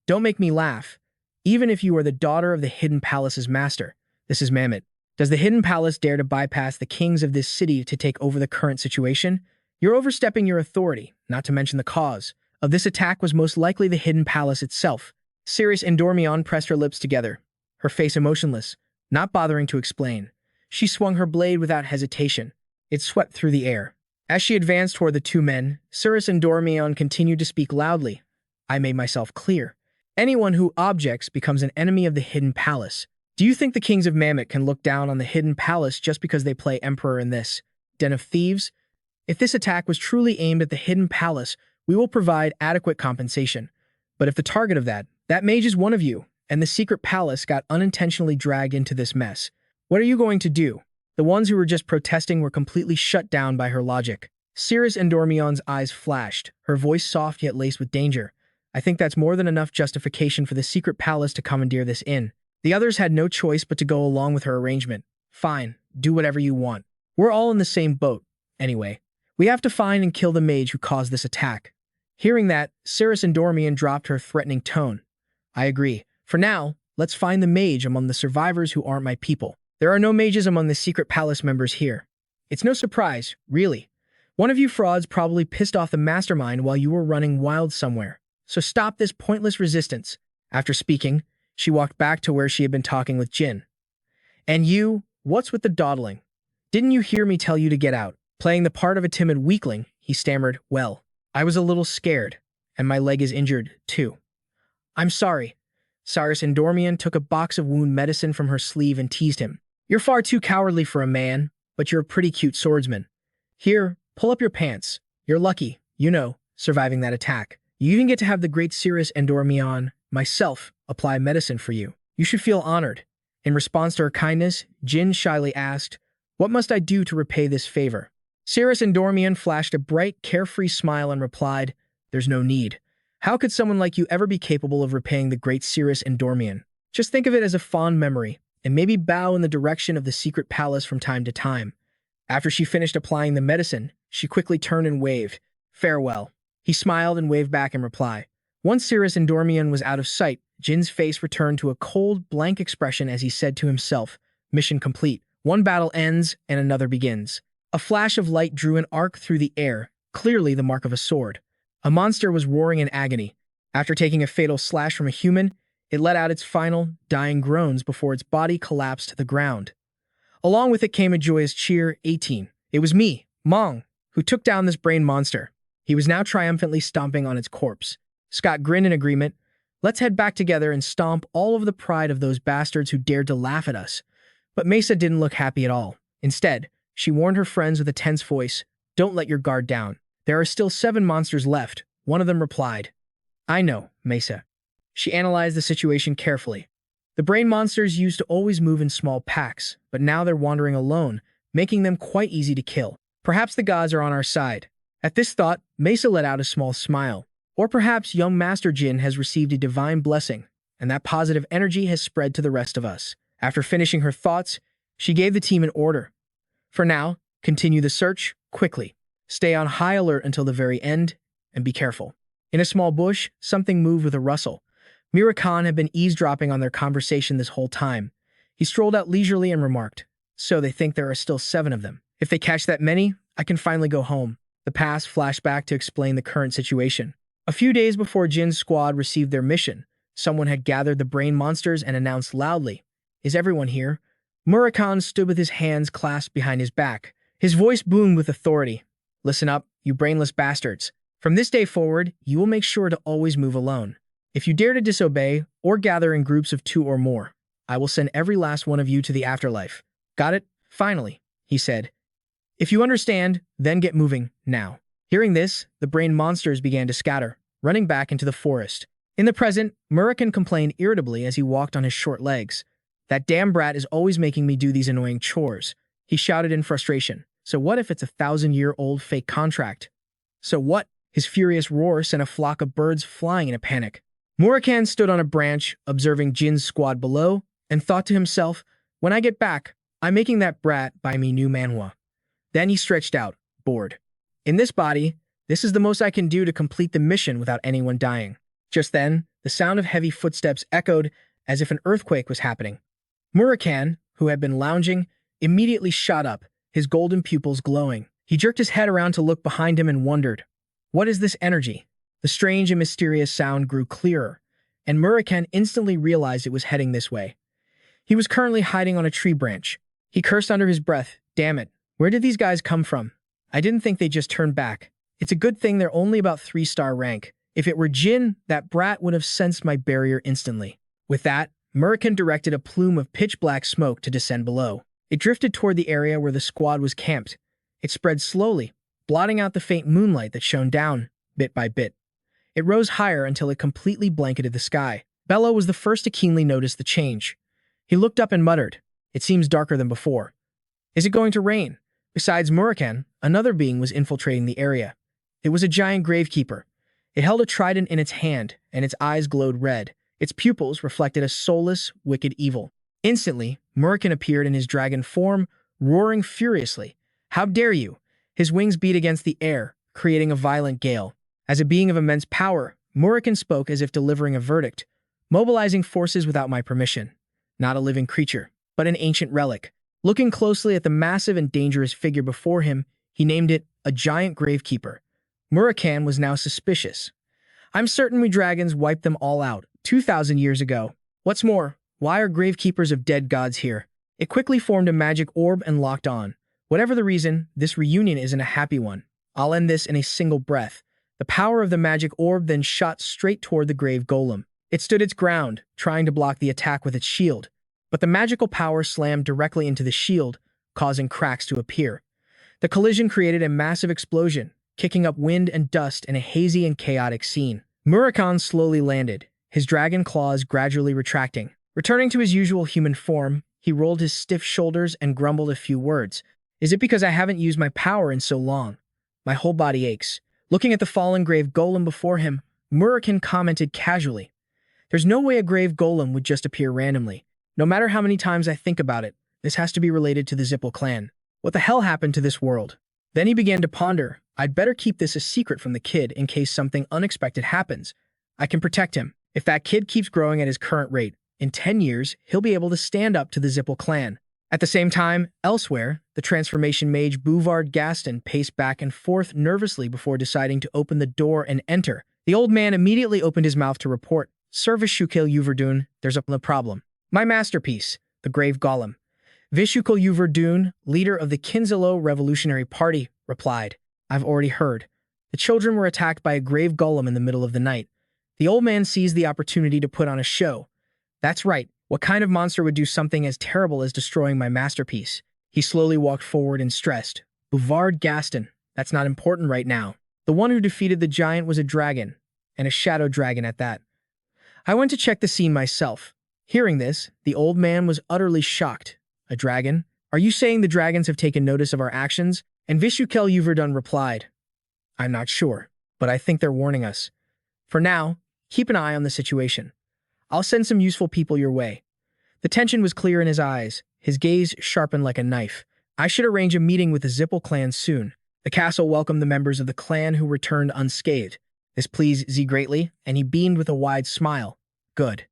Don't make me laugh. Even if you are the daughter of the Hidden Palace's master, this is Mammoth. Does the Hidden Palace dare to bypass the kings of this city to take over the current situation? You're overstepping your authority, not to mention the cause of this attack was most likely the Hidden Palace itself. Cirrus Endormion pressed her lips together, her face emotionless, not bothering to explain. She swung her blade without hesitation. It swept through the air. As she advanced toward the 2 men, Cirrus Endormion continued to speak loudly. I made myself clear. Anyone who objects becomes an enemy of the Hidden Palace. Do you think the kings of Mammoth can look down on the Hidden Palace just because they play emperor in this den of thieves? If this attack was truly aimed at the Hidden Palace, we will provide adequate compensation. But if the target of that mage is one of you, and the secret palace got unintentionally dragged into this mess, what are you going to do? The ones who were just protesting were completely shut down by her logic. Cirrus Endormion's eyes flashed, her voice soft yet laced with danger. I think that's more than enough justification for the secret palace to commandeer this inn. The others had no choice but to go along with her arrangement. Fine, do whatever you want. We're all in the same boat. Anyway, we have to find and kill the mage who caused this attack. Hearing that, Cirrus Endormian dropped her threatening tone. I agree. For now, let's find the mage among the survivors who aren't my people. There are no mages among the secret palace members here. It's no surprise, really. One of you frauds probably pissed off the mastermind while you were running wild somewhere. So stop this pointless resistance. After speaking, she walked back to where she had been talking with Jin. And you, what's with the dawdling? Didn't you hear me tell you to get out? Playing the part of a timid weakling, he stammered, well, I was a little scared, and my leg is injured, too. I'm sorry. Cyrus Endormian took a box of wound medicine from her sleeve and teased him. You're far too cowardly for a man, but you're a pretty cute swordsman. Here, pull up your pants. You're lucky, surviving that attack. You even get to have the great Cyrus Endormian, myself, apply medicine for you. You should feel honored. In response to her kindness, Jin shyly asked, what must I do to repay this favor? Cyrus Endormian flashed a bright, carefree smile and replied, there's no need. How could someone like you ever be capable of repaying the great Cyrus Endormian? Just think of it as a fond memory, and maybe bow in the direction of the secret palace from time to time. After she finished applying the medicine, she quickly turned and waved. Farewell. He smiled and waved back in reply. Once Cyrus Endormian was out of sight, Jin's face returned to a cold, blank expression as he said to himself, mission complete. One battle ends and another begins. A flash of light drew an arc through the air, clearly the mark of a sword. A monster was roaring in agony. After taking a fatal slash from a human, it let out its final, dying groans before its body collapsed to the ground. Along with it came a joyous cheer, 18. It was me, Mong, who took down this brain monster. He was now triumphantly stomping on its corpse. Scott grinned in agreement. Let's head back together and stomp all of the pride of those bastards who dared to laugh at us. But Mesa didn't look happy at all. Instead, she warned her friends with a tense voice, don't let your guard down. There are still 7 monsters left, one of them replied. I know, Mesa. She analyzed the situation carefully. The brain monsters used to always move in small packs, but now they're wandering alone, making them quite easy to kill. Perhaps the gods are on our side. At this thought, Mesa let out a small smile. Or perhaps young Master Jin has received a divine blessing, and that positive energy has spread to the rest of us. After finishing her thoughts, she gave the team an order. For now, continue the search, quickly. Stay on high alert until the very end, and be careful. In a small bush, something moved with a rustle. Murakan had been eavesdropping on their conversation this whole time. He strolled out leisurely and remarked, so they think there are still 7 of them. If they catch that many, I can finally go home. The past flashed back to explain the current situation. A few days before Jin's squad received their mission, someone had gathered the brain monsters and announced loudly, is everyone here? Murakan stood with his hands clasped behind his back. His voice boomed with authority. Listen up, you brainless bastards. From this day forward, you will make sure to always move alone. If you dare to disobey or gather in groups of 2 or more, I will send every last one of you to the afterlife. Got it? Finally, he said. If you understand, then get moving, now. Hearing this, the brain monsters began to scatter, running back into the forest. In the present, Murakan complained irritably as he walked on his short legs. That damn brat is always making me do these annoying chores. He shouted in frustration. So what if it's a 1,000-year-old fake contract? So what? His furious roar sent a flock of birds flying in a panic. Murakan stood on a branch, observing Jin's squad below, and thought to himself, when I get back, I'm making that brat buy me new Manhwa. Then he stretched out, bored. In this body, this is the most I can do to complete the mission without anyone dying. Just then, the sound of heavy footsteps echoed as if an earthquake was happening. Murakan, who had been lounging, immediately shot up, his golden pupils glowing. He jerked his head around to look behind him and wondered, what is this energy? The strange and mysterious sound grew clearer, and Murakan instantly realized it was heading this way. He was currently hiding on a tree branch. He cursed under his breath, damn it, where did these guys come from? I didn't think they just turned back. It's a good thing they're only about 3-star rank. If it were Jin, that brat would have sensed my barrier instantly. With that, Murakan directed a plume of pitch-black smoke to descend below. It drifted toward the area where the squad was camped. It spread slowly, blotting out the faint moonlight that shone down, bit by bit. It rose higher until it completely blanketed the sky. Bello was the first to keenly notice the change. He looked up and muttered, it seems darker than before. Is it going to rain? Besides Murakan, another being was infiltrating the area. It was a giant gravekeeper. It held a trident in its hand, and its eyes glowed red. Its pupils reflected a soulless, wicked evil. Instantly, Murakan appeared in his dragon form, roaring furiously. How dare you? His wings beat against the air, creating a violent gale. As a being of immense power, Murakan spoke as if delivering a verdict, mobilizing forces without my permission. Not a living creature, but an ancient relic. Looking closely at the massive and dangerous figure before him, he named it a giant gravekeeper. Murakan was now suspicious. I'm certain we dragons wiped them all out 2,000 years ago. What's more, why are gravekeepers of dead gods here? It quickly formed a magic orb and locked on. Whatever the reason, this reunion isn't a happy one. I'll end this in a single breath. The power of the magic orb then shot straight toward the grave golem. It stood its ground, trying to block the attack with its shield, but the magical power slammed directly into the shield, causing cracks to appear. The collision created a massive explosion, kicking up wind and dust in a hazy and chaotic scene. Murakan slowly landed, his dragon claws gradually retracting. Returning to his usual human form, he rolled his stiff shoulders and grumbled a few words. Is it because I haven't used my power in so long? My whole body aches. Looking at the fallen grave golem before him, Murakan commented casually. There's no way a grave golem would just appear randomly. No matter how many times I think about it, this has to be related to the Zippel clan. What the hell happened to this world? Then he began to ponder, I'd better keep this a secret from the kid in case something unexpected happens. I can protect him. If that kid keeps growing at his current rate, in 10 years, he'll be able to stand up to the Zippel clan. At the same time, elsewhere, the transformation mage Bouvard Gaston paced back and forth nervously before deciding to open the door and enter. The old man immediately opened his mouth to report, Sir Vishukil Uverdun, there's a problem. My masterpiece, the grave golem. Vishukil Uverdun, leader of the Kinzalo Revolutionary Party, replied, I've already heard. The children were attacked by a grave golem in the middle of the night. The old man seized the opportunity to put on a show. That's right. What kind of monster would do something as terrible as destroying my masterpiece? He slowly walked forward and stressed. Bouvard Gaston, that's not important right now. The one who defeated the giant was a dragon, and a shadow dragon at that. I went to check the scene myself. Hearing this, the old man was utterly shocked. A dragon? Are you saying the dragons have taken notice of our actions? And Vishukel Uverdun replied, I'm not sure, but I think they're warning us. For now, keep an eye on the situation. I'll send some useful people your way. The tension was clear in his eyes, his gaze sharpened like a knife. I should arrange a meeting with the Zippel clan soon. The castle welcomed the members of the clan who returned unscathed. This pleased Z greatly, and he beamed with a wide smile. Good.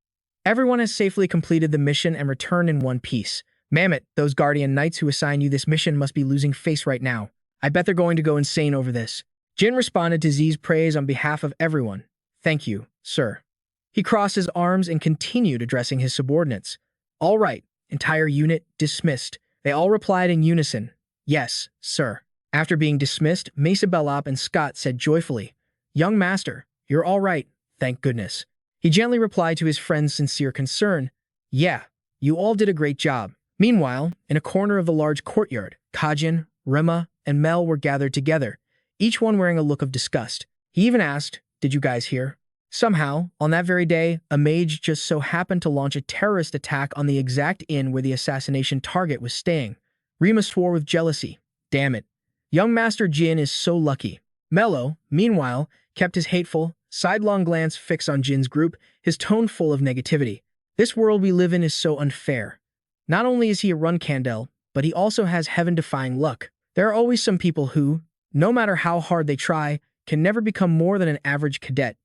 Everyone has safely completed the mission and returned in one piece. Mammoth, those guardian knights who assign you this mission must be losing face right now. I bet they're going to go insane over this. Jin responded to Z's praise on behalf of everyone. Thank you, sir. He crossed his arms and continued addressing his subordinates. All right, entire unit dismissed. They all replied in unison. Yes, sir. After being dismissed, Mesa Bellop and Scott said joyfully, Young master, you're all right, thank goodness. He gently replied to his friend's sincere concern. Yeah, you all did a great job. Meanwhile, in a corner of the large courtyard, Kajin, Rima, and Mel were gathered together, each one wearing a look of disgust. He even asked, Did you guys hear? Somehow, on that very day, a mage just so happened to launch a terrorist attack on the exact inn where the assassination target was staying. Rima swore with jealousy. Damn it. Young Master Jin is so lucky. Mello, meanwhile, kept his hateful, sidelong glance fixed on Jin's group, his tone full of negativity. This world we live in is so unfair. Not only is he a Runcandel, but he also has heaven-defying luck. There are always some people who, no matter how hard they try, can never become more than an average cadet.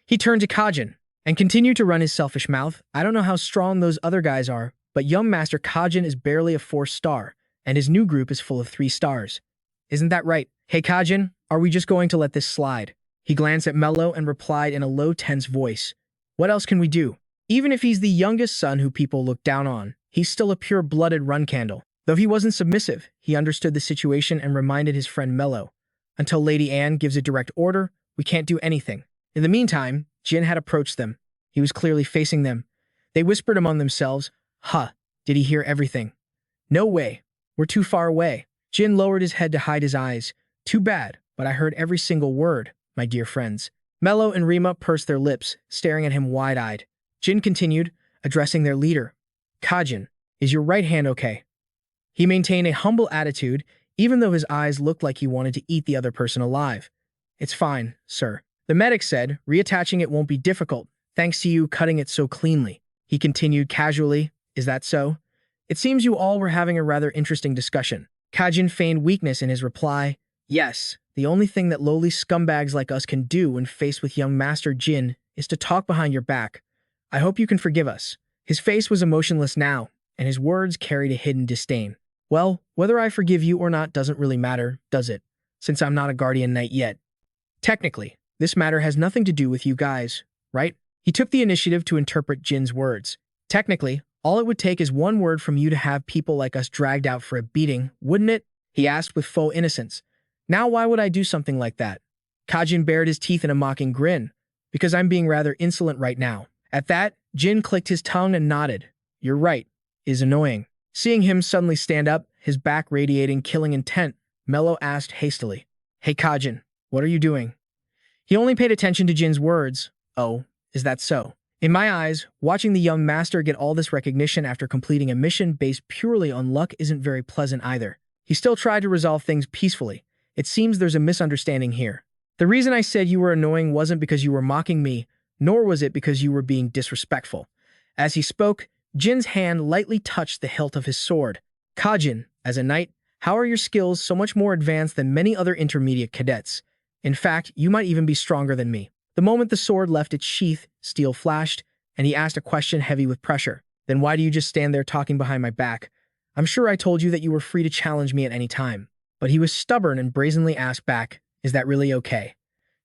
He turned to Kajin and continued to run his selfish mouth. I don't know how strong those other guys are, but young Master Kajin is barely a 4-star, and his new group is full of 3 stars. Isn't that right? Hey Kajin, are we just going to let this slide? He glanced at Mello and replied in a low, tense voice. What else can we do? Even if he's the youngest son who people look down on, he's still a pure-blooded Runcandel. Though he wasn't submissive, he understood the situation and reminded his friend Mello. Until Lady Anne gives a direct order, we can't do anything. In the meantime, Jin had approached them. He was clearly facing them. They whispered among themselves, Huh, did he hear everything? No way. We're too far away. Jin lowered his head to hide his eyes. Too bad, but I heard every single word, my dear friends. Mello and Rima pursed their lips, staring at him wide-eyed. Jin continued, addressing their leader. Kajin, is your right hand okay? He maintained a humble attitude, even though his eyes looked like he wanted to eat the other person alive. It's fine, sir. The medic said, reattaching it won't be difficult, thanks to you cutting it so cleanly. He continued casually, Is that so? It seems you all were having a rather interesting discussion. Kajin feigned weakness in his reply. Yes, The only thing that lowly scumbags like us can do when faced with young Master Jin is to talk behind your back. I hope you can forgive us." His face was emotionless now, and his words carried a hidden disdain. "Well, whether I forgive you or not doesn't really matter, does it? Since I'm not a guardian knight yet. Technically, this matter has nothing to do with you guys, right?" He took the initiative to interpret Jin's words. "Technically, all it would take is one word from you to have people like us dragged out for a beating, wouldn't it?" he asked with faux innocence. "Now why would I do something like that?" Kajin bared his teeth in a mocking grin. "Because I'm being rather insolent right now." At that, Jin clicked his tongue and nodded. "You're right. Is annoying." Seeing him suddenly stand up, his back radiating killing intent, Mello asked hastily, "Hey Kajin, what are you doing?" He only paid attention to Jin's words. "Oh, is that so?" In my eyes, watching the young master get all this recognition after completing a mission based purely on luck isn't very pleasant either. He still tried to resolve things peacefully. "It seems there's a misunderstanding here. The reason I said you were annoying wasn't because you were mocking me, nor was it because you were being disrespectful." As he spoke, Jin's hand lightly touched the hilt of his sword. "Kajin, as a knight, how are your skills so much more advanced than many other intermediate cadets? In fact, you might even be stronger than me." The moment the sword left its sheath, steel flashed, and he asked a question heavy with pressure. "Then why do you just stand there talking behind my back? I'm sure I told you that you were free to challenge me at any time." But he was stubborn and brazenly asked back, "Is that really okay?"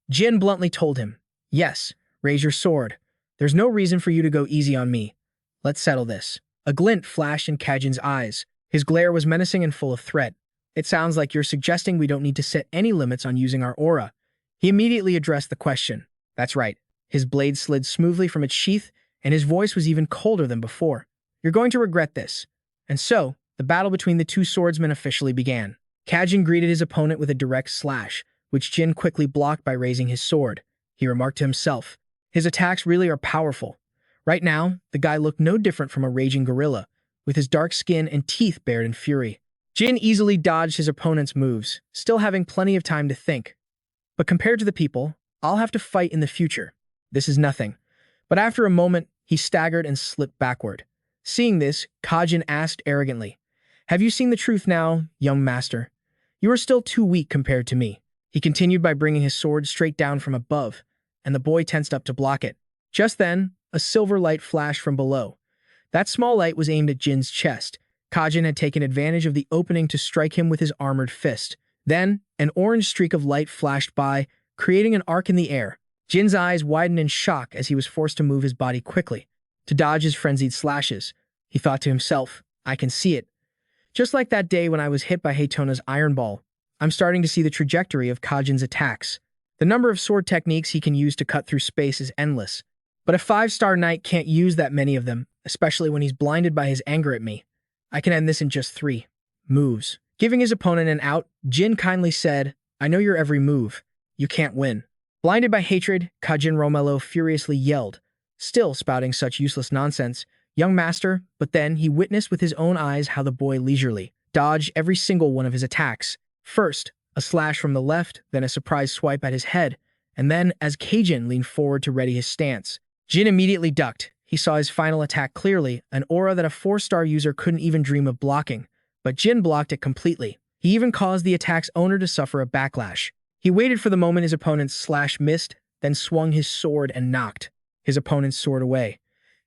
Jin bluntly told him, "Yes, raise your sword. There's no reason for you to go easy on me. Let's settle this." A glint flashed in Kajin's eyes. His glare was menacing and full of threat. "It sounds like you're suggesting we don't need to set any limits on using our aura." He immediately addressed the question. "That's right." His blade slid smoothly from its sheath, and his voice was even colder than before. "You're going to regret this." And so, the battle between the two swordsmen officially began. Kajin greeted his opponent with a direct slash, which Jin quickly blocked by raising his sword. He remarked to himself, "His attacks really are powerful." Right now, the guy looked no different from a raging gorilla, with his dark skin and teeth bared in fury. Jin easily dodged his opponent's moves, still having plenty of time to think. "But compared to the people I'll have to fight in the future, this is nothing." But after a moment, he staggered and slipped backward. Seeing this, Kajin asked arrogantly, "Have you seen the truth now, young master? You are still too weak compared to me." He continued by bringing his sword straight down from above, and the boy tensed up to block it. Just then, a silver light flashed from below. That small light was aimed at Jin's chest. Kajin had taken advantage of the opening to strike him with his armored fist. Then, an orange streak of light flashed by, creating an arc in the air. Jin's eyes widened in shock as he was forced to move his body quickly, to dodge his frenzied slashes. He thought to himself, "I can see it. Just like that day when I was hit by Haytona's iron ball, I'm starting to see the trajectory of Kajin's attacks. The number of sword techniques he can use to cut through space is endless. But a 5-star knight can't use that many of them, especially when he's blinded by his anger at me. I can end this in just 3 moves." Giving his opponent an out, Jin kindly said, "I know your every move. You can't win." Blinded by hatred, Kajin Romello furiously yelled, still spouting such useless nonsense, "Young master," but then he witnessed with his own eyes how the boy leisurely dodged every single one of his attacks. First, a slash from the left, then a surprise swipe at his head, and then, as Kajin leaned forward to ready his stance, Jin immediately ducked. He saw his final attack clearly, an aura that a 4-star user couldn't even dream of blocking, but Jin blocked it completely. He even caused the attack's owner to suffer a backlash. He waited for the moment his opponent's slash missed, then swung his sword and knocked his opponent's sword away.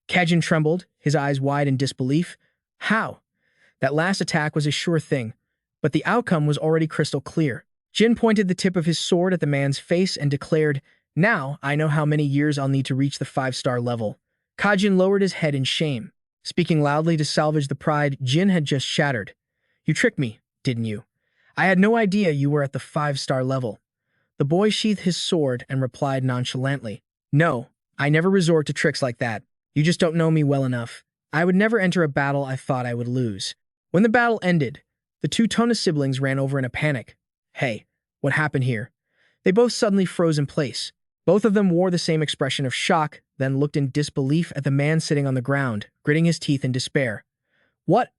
Kajin trembled, his eyes wide in disbelief. How? That last attack was a sure thing, but the outcome was already crystal clear. Jin pointed the tip of his sword at the man's face and declared, "Now I know how many years I'll need to reach the 5-star level." Kajin lowered his head in shame, speaking loudly to salvage the pride Jin had just shattered. "You tricked me, didn't you? I had no idea you were at the 5-star level." The boy sheathed his sword and replied nonchalantly, "No, I never resort to tricks like that. You just don't know me well enough. I would never enter a battle I thought I would lose." When the battle ended, the two Tona siblings ran over in a panic. "Hey, what happened here?" They both suddenly froze in place. Both of them wore the same expression of shock, then looked in disbelief at the man sitting on the ground, gritting his teeth in despair. "What?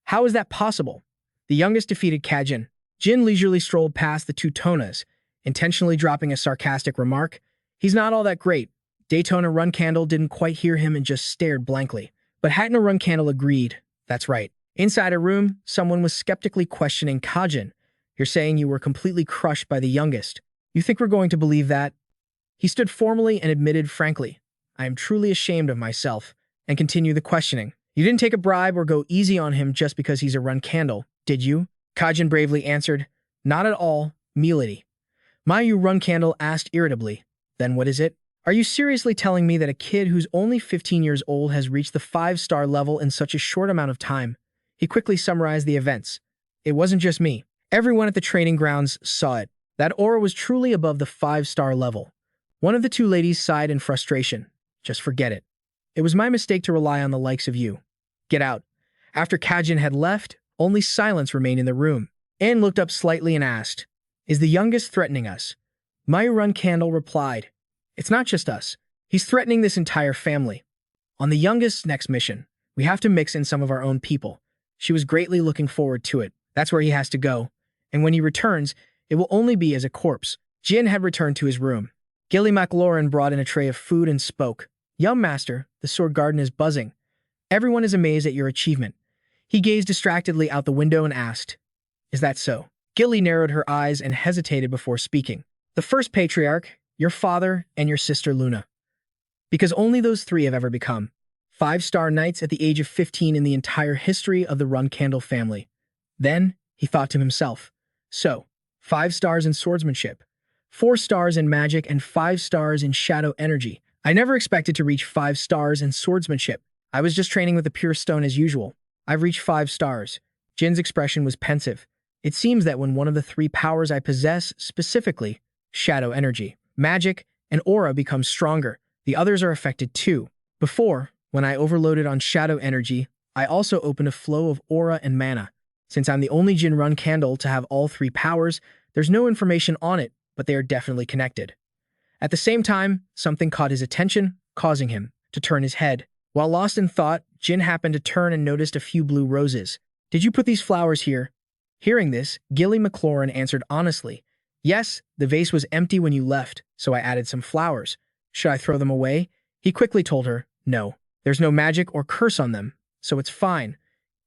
How is that possible?" The youngest defeated Kajin. Jin leisurely strolled past the two Tonas, intentionally dropping a sarcastic remark. "He's not all that great." Daytona Runcandel didn't quite hear him and just stared blankly. But Hatna Runcandel agreed. "That's right." Inside a room, someone was skeptically questioning Kajin. You're saying you were completely crushed by the youngest. You think we're going to believe that? He stood formally and admitted frankly, I am truly ashamed of myself, and continued the questioning. You didn't take a bribe or go easy on him just because he's a Runcandel, did you? Kajin bravely answered, Not at all, milady. Mayu Runcandel asked irritably, Then what is it? Are you seriously telling me that a kid who's only 15 years old has reached the 5-star level in such a short amount of time? He quickly summarized the events. It wasn't just me. Everyone at the training grounds saw it. That aura was truly above the 5-star level. One of the two ladies sighed in frustration. Just forget it. It was my mistake to rely on the likes of you. Get out. After Kajin had left, only silence remained in the room. Anne looked up slightly and asked, Is the youngest threatening us? Mayu Runcandel replied, It's not just us. He's threatening this entire family. On the youngest's next mission, we have to mix in some of our own people. She was greatly looking forward to it. That's where he has to go. And when he returns, it will only be as a corpse. Jin had returned to his room. Gilly MacLaurin brought in a tray of food and spoke. Yum, master, the sword garden is buzzing. Everyone is amazed at your achievement. He gazed distractedly out the window and asked, Is that so? Gilly narrowed her eyes and hesitated before speaking. The first patriarch, your father, and your sister Luna. Because only those three have ever become 5-star knights at the age of 15 in the entire history of the Runcandel family. Then, he thought to himself, So, 5 stars in swordsmanship, 4 stars in magic, and 5 stars in shadow energy. I never expected to reach 5 stars in swordsmanship. I was just training with the pure stone as usual. I've reached 5 stars. Jin's expression was pensive. It seems that when one of the 3 powers I possess, specifically, shadow energy, magic, and aura becomes stronger, the others are affected too. Before, when I overloaded on shadow energy, I also opened a flow of aura and mana. Since I'm the only Jin Runcandel to have all 3 powers, there's no information on it, but they are definitely connected. At the same time, something caught his attention, causing him to turn his head. While lost in thought, Jin happened to turn and noticed a few blue roses. Did you put these flowers here? Hearing this, Gilly MacLaurin answered honestly, Yes, the vase was empty when you left, so I added some flowers. Should I throw them away? He quickly told her, No, there's no magic or curse on them, so it's fine.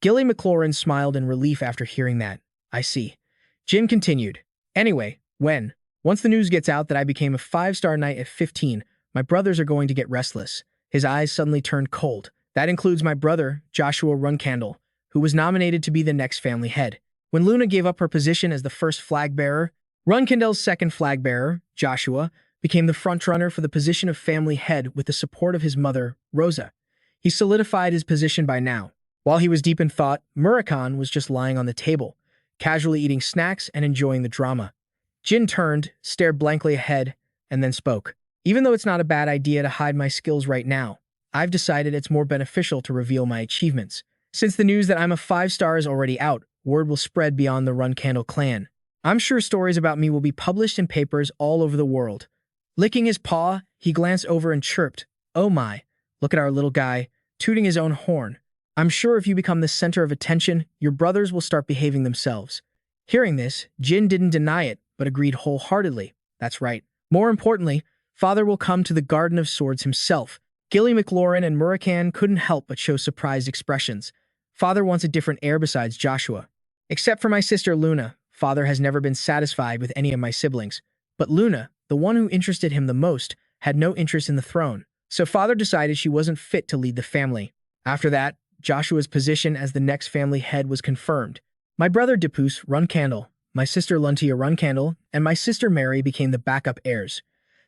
Gilly MacLaurin smiled in relief after hearing that. I see. Jin continued, Anyway, once the news gets out that I became a 5-star knight at 15, my brothers are going to get restless. His eyes suddenly turned cold. That includes my brother, Joshua Runcandel, who was nominated to be the next family head. When Luna gave up her position as the first flag bearer, Runcandel's second flag bearer, Joshua, became the frontrunner for the position of family head with the support of his mother, Rosa. He solidified his position by now. While he was deep in thought, Murakan was just lying on the table, casually eating snacks and enjoying the drama. Jin turned, stared blankly ahead, and then spoke. Even though it's not a bad idea to hide my skills right now, I've decided it's more beneficial to reveal my achievements. Since the news that I'm a 5-star is already out, word will spread beyond the Runcandel clan. I'm sure stories about me will be published in papers all over the world. Licking his paw, he glanced over and chirped, Oh my, look at our little guy, tooting his own horn. I'm sure if you become the center of attention, your brothers will start behaving themselves. Hearing this, Jin didn't deny it, but agreed wholeheartedly. That's right. More importantly, Father will come to the Garden of Swords himself. Gilly MacLaurin and Murakan couldn't help but show surprised expressions. Father wants a different heir besides Joshua. Except for my sister Luna, Father has never been satisfied with any of my siblings. But Luna, the one who interested him the most, had no interest in the throne. So Father decided she wasn't fit to lead the family. After that, Joshua's position as the next family head was confirmed. My brother Dipus Runcandel, my sister Luntia Runcandel, and my sister Mary became the backup heirs.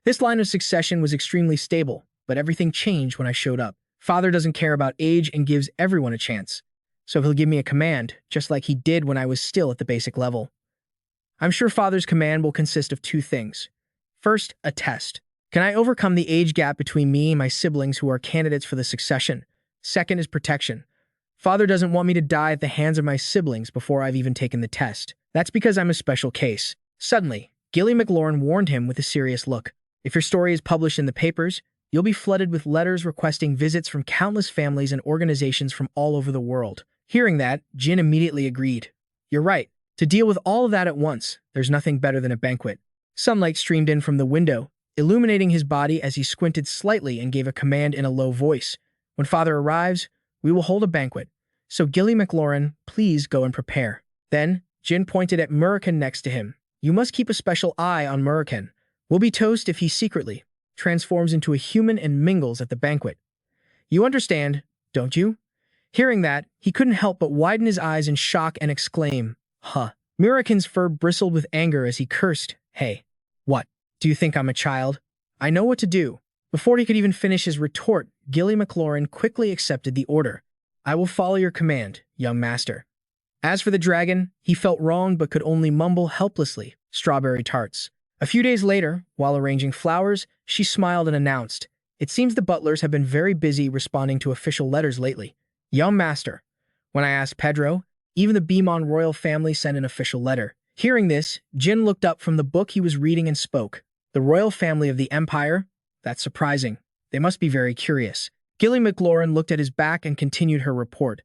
This line of succession was extremely stable, but everything changed when I showed up. Father doesn't care about age and gives everyone a chance. So he'll give me a command, just like he did when I was still at the basic level. I'm sure Father's command will consist of 2 things. First, a test. Can I overcome the age gap between me and my siblings who are candidates for the succession? Second is protection. Father doesn't want me to die at the hands of my siblings before I've even taken the test. That's because I'm a special case. Suddenly, Gilly MacLaurin warned him with a serious look. If your story is published in the papers, you'll be flooded with letters requesting visits from countless families and organizations from all over the world. Hearing that, Jin immediately agreed. You're right. To deal with all of that at once, there's nothing better than a banquet. Sunlight streamed in from the window, illuminating his body as he squinted slightly and gave a command in a low voice. When Father arrives, we will hold a banquet. So Gilly MacLaurin, please go and prepare. Then, Jin pointed at Murakan next to him. You must keep a special eye on Murakan. We'll be toast if he secretly transforms into a human and mingles at the banquet. You understand, don't you? Hearing that, he couldn't help but widen his eyes in shock and exclaim, Huh. Murakan's fur bristled with anger as he cursed, Hey. What? Do you think I'm a child? I know what to do. Before he could even finish his retort, Gilly McLaurin quickly accepted the order. I will follow your command, young master. As for the dragon, he felt wronged but could only mumble helplessly, strawberry tarts. A few days later, while arranging flowers, she smiled and announced, It seems the butlers have been very busy responding to official letters lately. Young master. When I asked Pedro, even the Beamon royal family sent an official letter. Hearing this, Jin looked up from the book he was reading and spoke. The royal family of the Empire? That's surprising. They must be very curious. Gilly McLaurin looked at his back and continued her report.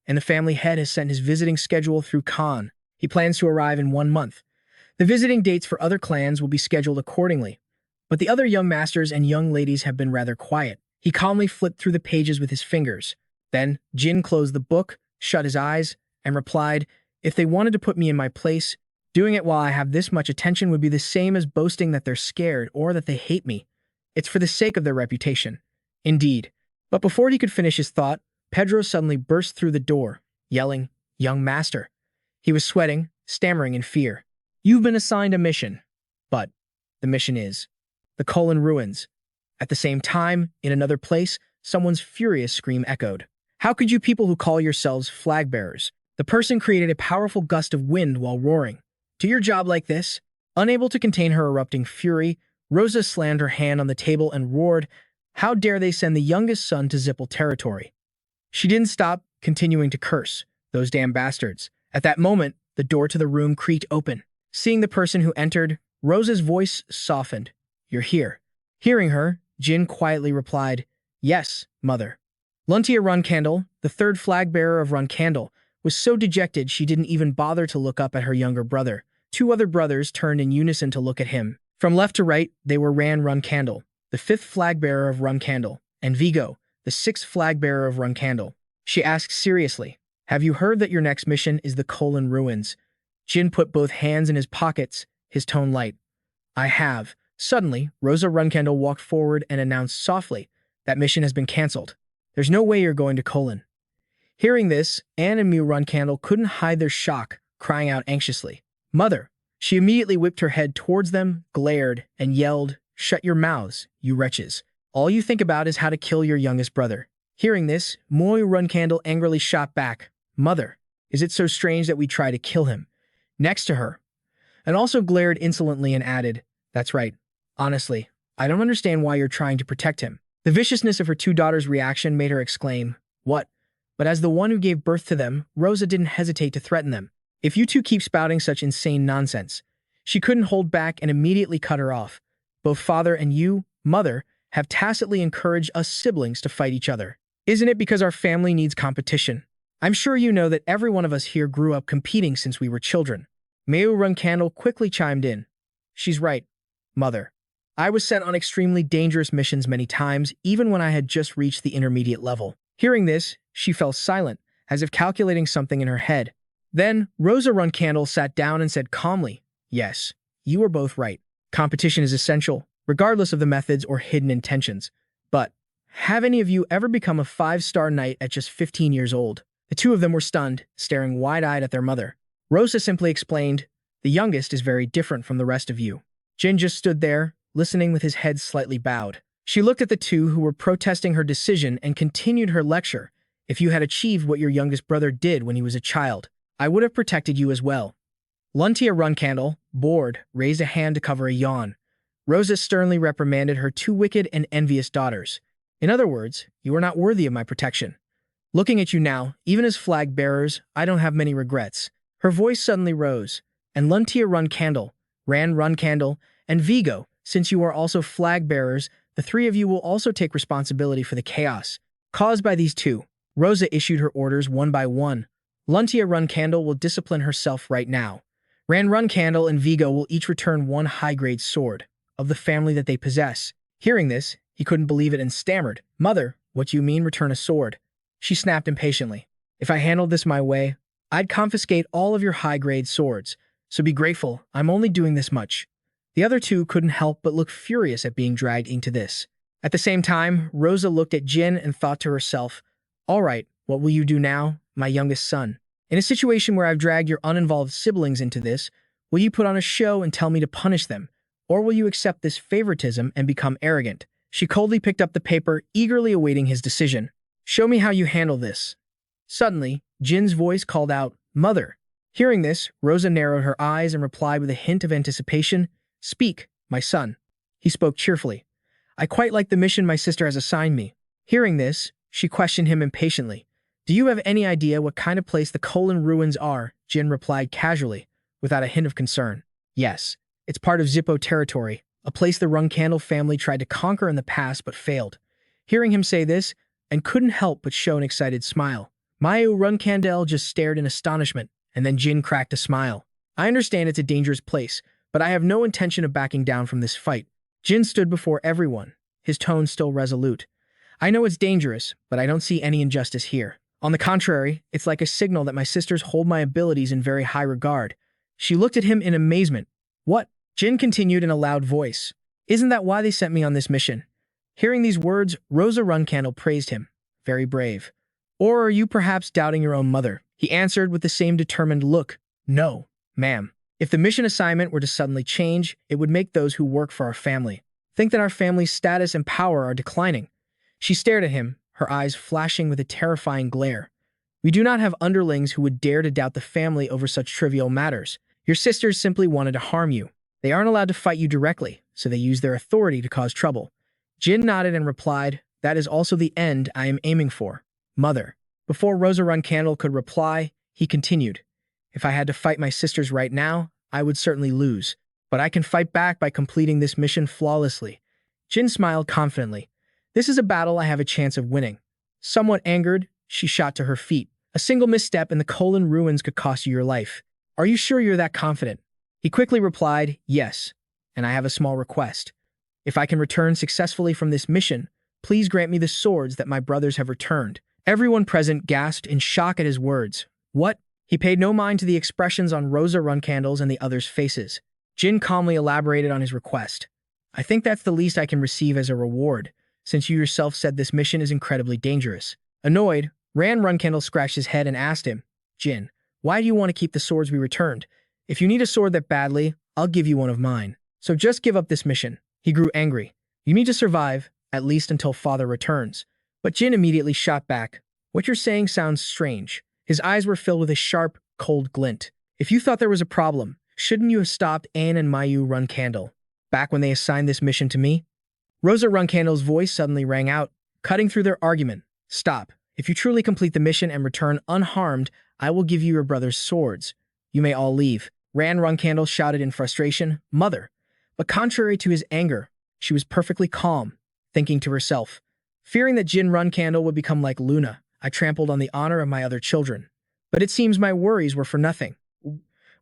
And the family head has sent his visiting schedule through Khan. He plans to arrive in 1 month. The visiting dates for other clans will be scheduled accordingly. But the other young masters and young ladies have been rather quiet. He calmly flipped through the pages with his fingers. Then, Jin closed the book, shut his eyes, and replied, If they wanted to put me in my place, doing it while I have this much attention would be the same as boasting that they're scared or that they hate me. It's for the sake of their reputation. Indeed. But before he could finish his thought, Pedro suddenly burst through the door, yelling, Young master. He was sweating, stammering in fear. You've been assigned a mission. But the mission is the Colon Ruins. At the same time, in another place, someone's furious scream echoed. How could you people who call yourselves flag bearers? The person created a powerful gust of wind while roaring. Do your job like this? Unable to contain her erupting fury, Rosa slammed her hand on the table and roared, How dare they send the youngest son to Zippel territory? She didn't stop, continuing to curse. Those damn bastards. At that moment, the door to the room creaked open. Seeing the person who entered, Rosa's voice softened. You're here. Hearing her, Jin quietly replied, Yes, mother. Luntia Runcandel, the third flag bearer of Runcandel, was so dejected she didn't even bother to look up at her younger brother. 2 other brothers turned in unison to look at him. From left to right, they were Ran Runcandel, the 5th flag bearer of Runcandel, and Vigo, the 6th flag bearer of Runcandel. She asked seriously, Have you heard that your next mission is the Colon Ruins? Jin put both hands in his pockets, his tone light. I have. Suddenly, Rosa Runcandel walked forward and announced softly, That mission has been cancelled. There's no way you're going to Colon. Hearing this, Anne and Mew Runcandel couldn't hide their shock, crying out anxiously, Mother! She immediately whipped her head towards them, glared, and yelled, Shut your mouths, you wretches. All you think about is how to kill your youngest brother. Hearing this, Moy Runcandel angrily shot back, Mother, is it so strange that we try to kill him? Next to her. And also glared insolently and added, That's right. Honestly, I don't understand why you're trying to protect him. The viciousness of her 2 daughters' reaction made her exclaim, What? But as the one who gave birth to them, Rosa didn't hesitate to threaten them. If you 2 keep spouting such insane nonsense. She couldn't hold back and immediately cut her off. Both father and you, mother, have tacitly encouraged us siblings to fight each other. Isn't it because our family needs competition? I'm sure you know that every one of us here grew up competing since we were children. Mew Runcandel quickly chimed in. She's right, mother. I was sent on extremely dangerous missions many times, even when I had just reached the intermediate level. Hearing this, she fell silent, as if calculating something in her head. Then, Rosa Runcandel sat down and said calmly, Yes, you are both right. Competition is essential, regardless of the methods or hidden intentions. But, have any of you ever become a 5-star knight at just 15 years old? The 2 of them were stunned, staring wide-eyed at their mother. Rosa simply explained, The youngest is very different from the rest of you. Jin just stood there, listening with his head slightly bowed. She looked at the 2 who were protesting her decision and continued her lecture. If you had achieved what your youngest brother did when he was a child, I would have protected you as well. Luntia Runcandel, bored, raised a hand to cover a yawn. Rosa sternly reprimanded her 2 wicked and envious daughters. In other words, you are not worthy of my protection. Looking at you now, even as flag bearers, I don't have many regrets. Her voice suddenly rose, and Luntia Runcandel, Ran Runcandel, and Vigo, since you are also flag bearers, the 3 of you will also take responsibility for the chaos caused by these 2. Rosa issued her orders one by one. Luntia Runcandel will discipline herself right now. Ran Runcandel and Vigo will each return 1 high-grade sword of the family that they possess. Hearing this, he couldn't believe it and stammered, Mother, what do you mean return a sword? She snapped impatiently. If I handled this my way, I'd confiscate all of your high-grade swords, so be grateful, I'm only doing this much. The other two couldn't help but look furious at being dragged into this. At the same time, Rosa looked at Jin and thought to herself, all right, what will you do now, my youngest son? In a situation where I've dragged your uninvolved siblings into this, will you put on a show and tell me to punish them? Or will you accept this favoritism and become arrogant? She coldly picked up the paper, eagerly awaiting his decision. Show me how you handle this. Suddenly, Jin's voice called out, Mother. Hearing this, Rosa narrowed her eyes and replied with a hint of anticipation, Speak, my son. He spoke cheerfully. I quite like the mission my sister has assigned me. Hearing this, she questioned him impatiently. Do you have any idea what kind of place the Colon ruins are? Jin replied casually, without a hint of concern. Yes, it's part of Zippo territory, a place the Runcandel family tried to conquer in the past but failed. Hearing him say this, and couldn't help but show an excited smile. Mayu Runcandel just stared in astonishment, and then Jin cracked a smile. I understand it's a dangerous place, but I have no intention of backing down from this fight. Jin stood before everyone, his tone still resolute. I know it's dangerous, but I don't see any injustice here. On the contrary, it's like a signal that my sisters hold my abilities in very high regard. She looked at him in amazement. What? Jin continued in a loud voice. Isn't that why they sent me on this mission? Hearing these words, Rosa Runcandel praised him. Very brave. Or are you perhaps doubting your own mother? He answered with the same determined look. No, ma'am. If the mission assignment were to suddenly change, it would make those who work for our family think that our family's status and power are declining. She stared at him, her eyes flashing with a terrifying glare. We do not have underlings who would dare to doubt the family over such trivial matters. Your sisters simply wanted to harm you. They aren't allowed to fight you directly, so they use their authority to cause trouble. Jin nodded and replied, That is also the end I am aiming for. Mother. Before Rosa Runcandel could reply, he continued, If I had to fight my sisters right now, I would certainly lose. But I can fight back by completing this mission flawlessly. Jin smiled confidently. This is a battle I have a chance of winning. Somewhat angered, she shot to her feet. A single misstep in the Colon ruins could cost you your life. Are you sure you're that confident? He quickly replied, Yes, and I have a small request. If I can return successfully from this mission, please grant me the swords that my brothers have returned. Everyone present gasped in shock at his words. What? He paid no mind to the expressions on Rosa Runcandel's and the others' faces. Jin calmly elaborated on his request. I think that's the least I can receive as a reward, since you yourself said this mission is incredibly dangerous. Annoyed, Runcandel scratched his head and asked him, Jin, why do you want to keep the swords we returned? If you need a sword that badly, I'll give you one of mine. So just give up this mission. He grew angry. You need to survive, at least until father returns. But Jin immediately shot back. What you're saying sounds strange. His eyes were filled with a sharp, cold glint. If you thought there was a problem, shouldn't you have stopped Anne and Mayu Runcandel back when they assigned this mission to me? Rosa Runcandel's voice suddenly rang out, cutting through their argument. Stop. If you truly complete the mission and return unharmed, I will give you your brother's swords. You may all leave. Runcandel shouted in frustration, Mother. But contrary to his anger, she was perfectly calm, thinking to herself, fearing that Jin Runcandel would become like Luna, I trampled on the honor of my other children. But it seems my worries were for nothing.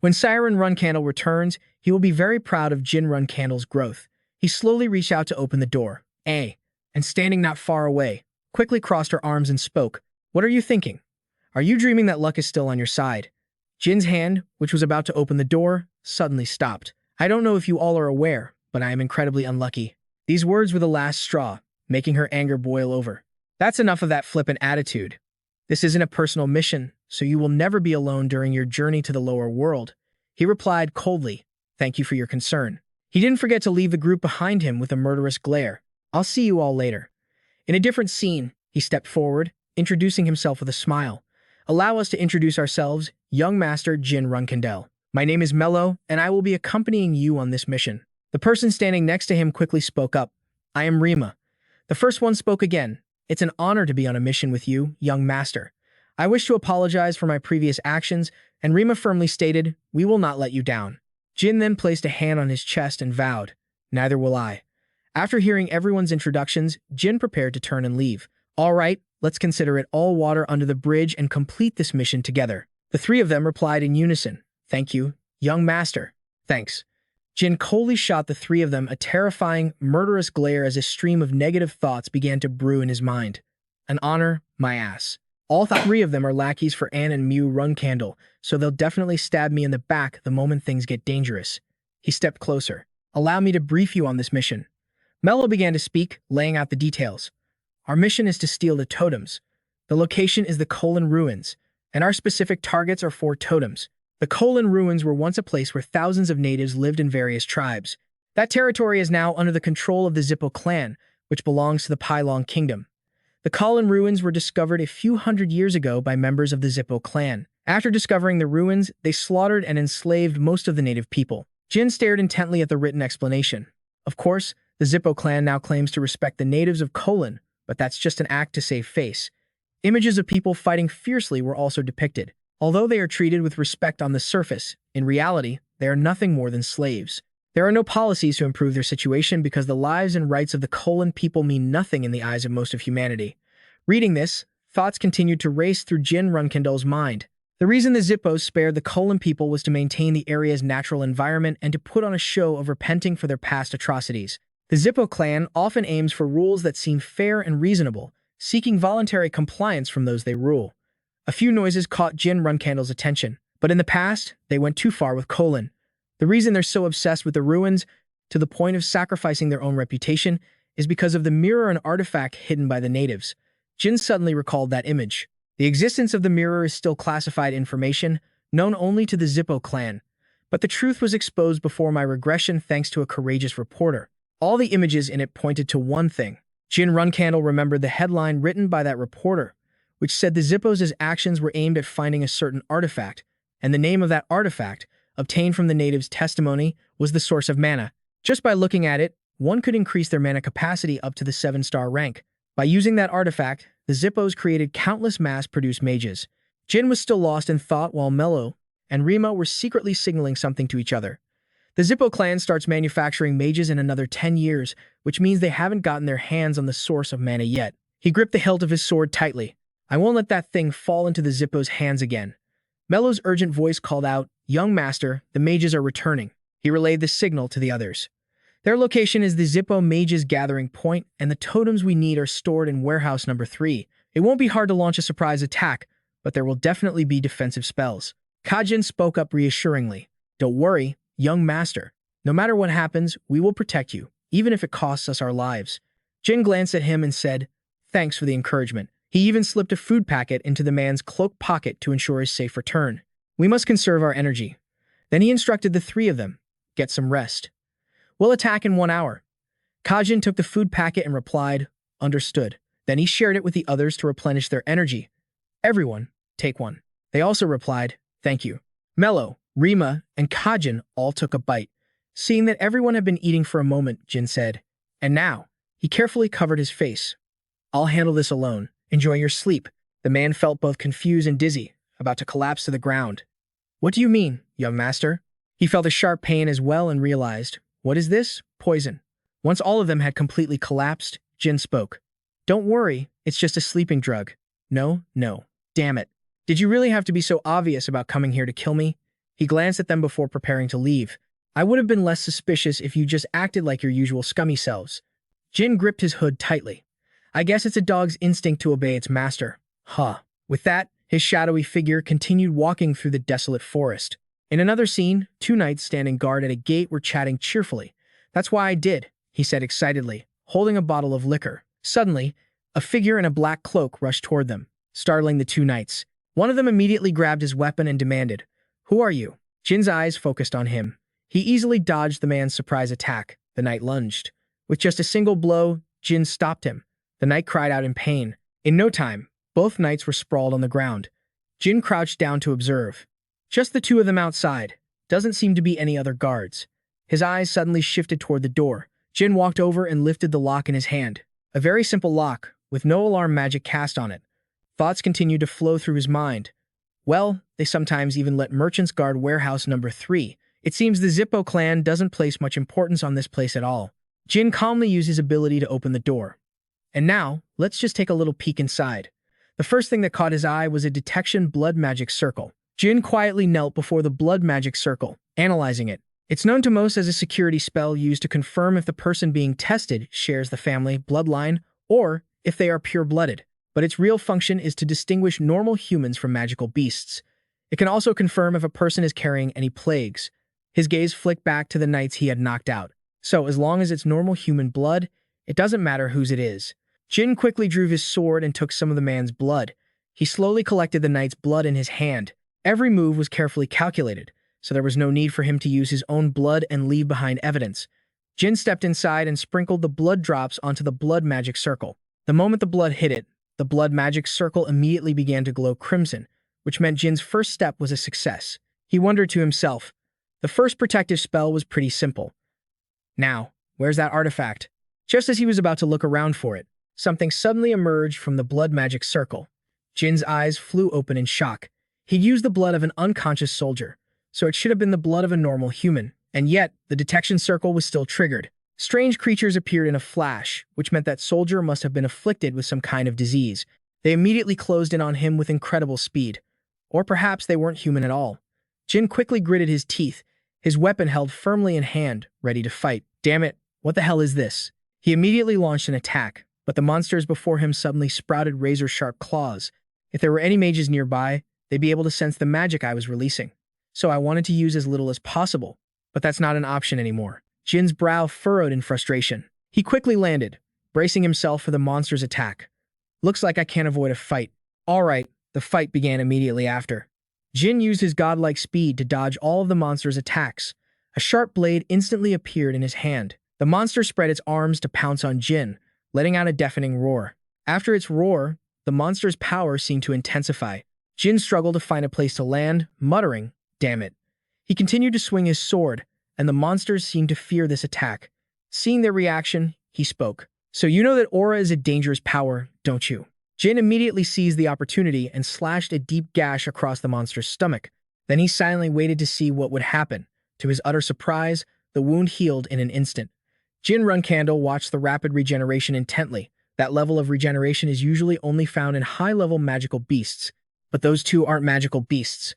When Siren Runcandel returns, he will be very proud of Jin Runcandel's growth. He slowly reached out to open the door. And standing not far away, quickly crossed her arms and spoke. What are you thinking? Are you dreaming that luck is still on your side? Jin's hand, which was about to open the door, suddenly stopped. I don't know if you all are aware, but I am incredibly unlucky. These words were the last straw, making her anger boil over. That's enough of that flippant attitude. This isn't a personal mission, so you will never be alone during your journey to the lower world. He replied coldly, Thank you for your concern. He didn't forget to leave the group behind him with a murderous glare. I'll see you all later. In a different scene, he stepped forward, introducing himself with a smile. Allow us to introduce ourselves, young master Jin Runcandel. My name is Mello, and I will be accompanying you on this mission. The person standing next to him quickly spoke up. I am Rima. The first one spoke again. It's an honor to be on a mission with you, young master. I wish to apologize for my previous actions, and Rima firmly stated, We will not let you down. Jin then placed a hand on his chest and vowed, Neither will I. After hearing everyone's introductions, Jin prepared to turn and leave. All right, let's consider it all water under the bridge and complete this mission together. The three of them replied in unison. Thank you, young master. Thanks. Jin coldly shot the three of them a terrifying, murderous glare as a stream of negative thoughts began to brew in his mind. An honor, my ass. All three of them are lackeys for Anne and Mew Runcandel, so they'll definitely stab me in the back the moment things get dangerous. He stepped closer. Allow me to brief you on this mission. Mello began to speak, laying out the details. Our mission is to steal the totems. The location is the Colon Ruins, and our specific targets are 4 totems. The Colon Ruins were once a place where thousands of natives lived in various tribes. That territory is now under the control of the Zippo clan, which belongs to the Pylon Kingdom. The Colon Ruins were discovered a few hundred years ago by members of the Zippo clan. After discovering the ruins, they slaughtered and enslaved most of the native people. Jin stared intently at the written explanation. Of course, the Zippo clan now claims to respect the natives of Colon, but that's just an act to save face. Images of people fighting fiercely were also depicted. Although they are treated with respect on the surface, in reality, they are nothing more than slaves. There are no policies to improve their situation because the lives and rights of the Colon people mean nothing in the eyes of most of humanity. Reading this, thoughts continued to race through Jin Runcandel's mind. The reason the Zippos spared the Colon people was to maintain the area's natural environment and to put on a show of repenting for their past atrocities. The Zippo clan often aims for rules that seem fair and reasonable, seeking voluntary compliance from those they rule. A few noises caught Jin Runcandel's attention, but in the past, they went too far with Colon. The reason they're so obsessed with the ruins, to the point of sacrificing their own reputation, is because of the mirror and artifact hidden by the natives. Jin suddenly recalled that image. The existence of the mirror is still classified information, known only to the Zippo clan, but the truth was exposed before my regression thanks to a courageous reporter. All the images in it pointed to one thing. Jin Runcandel remembered the headline written by that reporter, which said the Zippos' actions were aimed at finding a certain artifact, and the name of that artifact, obtained from the natives' testimony, was the source of mana. Just by looking at it, one could increase their mana capacity up to the 7-star rank. By using that artifact, the Zippos created countless mass-produced mages. Jin was still lost in thought while Mello and Rima were secretly signaling something to each other. The Zippo clan starts manufacturing mages in another 10 years, which means they haven't gotten their hands on the source of mana yet. He gripped the hilt of his sword tightly. I won't let that thing fall into the Zippo's hands again. Mello's urgent voice called out, Young Master, the mages are returning. He relayed the signal to the others. Their location is the Zippo Mages Gathering Point, and the totems we need are stored in Warehouse Number 3. It won't be hard to launch a surprise attack, but there will definitely be defensive spells. Kajin spoke up reassuringly. Don't worry, young master. No matter what happens, we will protect you, even if it costs us our lives. Jin glanced at him and said, Thanks for the encouragement. He even slipped a food packet into the man's cloak pocket to ensure his safe return. We must conserve our energy. Then he instructed the 3 of them, Get some rest. We'll attack in 1 hour. Kajin took the food packet and replied, Understood. Then he shared it with the others to replenish their energy. Everyone, take one. They also replied, Thank you. Mello, Rima, and Kajin all took a bite. Seeing that everyone had been eating for a moment, Jin said, And now, he carefully covered his face. I'll handle this alone. Enjoy your sleep. The man felt both confused and dizzy, about to collapse to the ground. What do you mean, young master? He felt a sharp pain as well and realized, What is this? Poison. Once all of them had completely collapsed, Jin spoke. Don't worry, it's just a sleeping drug. No. Damn it. Did you really have to be so obvious about coming here to kill me? He glanced at them before preparing to leave. I would have been less suspicious if you just acted like your usual scummy selves. Jin gripped his hood tightly. I guess it's a dog's instinct to obey its master. Huh. With that, his shadowy figure continued walking through the desolate forest. In another scene, 2 knights standing guard at a gate were chatting cheerfully. That's why I did, he said excitedly, holding a bottle of liquor. Suddenly, a figure in a black cloak rushed toward them, startling the 2 knights. One of them immediately grabbed his weapon and demanded, Who are you? Jin's eyes focused on him. He easily dodged the man's surprise attack. The knight lunged. With just a single blow, Jin stopped him. The knight cried out in pain. In no time, both knights were sprawled on the ground. Jin crouched down to observe. Just the 2 of them outside. Doesn't seem to be any other guards. His eyes suddenly shifted toward the door. Jin walked over and lifted the lock in his hand. A very simple lock, with no alarm magic cast on it. Thoughts continued to flow through his mind. Well, they sometimes even let merchants guard Warehouse Number 3. It seems the Zippo clan doesn't place much importance on this place at all. Jin calmly used his ability to open the door. And now, let's just take a little peek inside. The first thing that caught his eye was a detection blood magic circle. Jin quietly knelt before the blood magic circle, analyzing it. It's known to most as a security spell used to confirm if the person being tested shares the family bloodline or if they are pure-blooded. but its real function is to distinguish normal humans from magical beasts. It can also confirm if a person is carrying any plagues. His gaze flicked back to the knights he had knocked out. So, as long as it's normal human blood, it doesn't matter whose it is. Jin quickly drew his sword and took some of the man's blood. He slowly collected the knight's blood in his hand. Every move was carefully calculated, so there was no need for him to use his own blood and leave behind evidence. Jin stepped inside and sprinkled the blood drops onto the blood magic circle. The moment the blood hit it, the blood magic circle immediately began to glow crimson, which meant Jin's first step was a success. He wondered to himself, the first protective spell was pretty simple. Now, where's that artifact? Just as he was about to look around for it, something suddenly emerged from the blood magic circle. Jin's eyes flew open in shock. He'd used the blood of an unconscious soldier, so it should have been the blood of a normal human. And yet, the detection circle was still triggered. Strange creatures appeared in a flash, which meant that soldier must have been afflicted with some kind of disease. They immediately closed in on him with incredible speed. Or perhaps they weren't human at all. Jin quickly gritted his teeth, his weapon held firmly in hand, ready to fight. Damn it, what the hell is this? He immediately launched an attack, but the monsters before him suddenly sprouted razor-sharp claws. If there were any mages nearby, they'd be able to sense the magic I was releasing. So I wanted to use as little as possible, but that's not an option anymore. Jin's brow furrowed in frustration. He quickly landed, bracing himself for the monster's attack. Looks like I can't avoid a fight. All right, the fight began immediately after. Jin used his godlike speed to dodge all of the monster's attacks. A sharp blade instantly appeared in his hand. The monster spread its arms to pounce on Jin, letting out a deafening roar. After its roar, the monster's power seemed to intensify. Jin struggled to find a place to land, muttering, "Damn it." He continued to swing his sword, and the monsters seemed to fear this attack. Seeing their reaction, he spoke. "So you know that aura is a dangerous power, don't you?" Jin immediately seized the opportunity and slashed a deep gash across the monster's stomach. Then he silently waited to see what would happen. To his utter surprise, the wound healed in an instant. Jin Runcandel watched the rapid regeneration intently. That level of regeneration is usually only found in high-level magical beasts, but those two aren't magical beasts.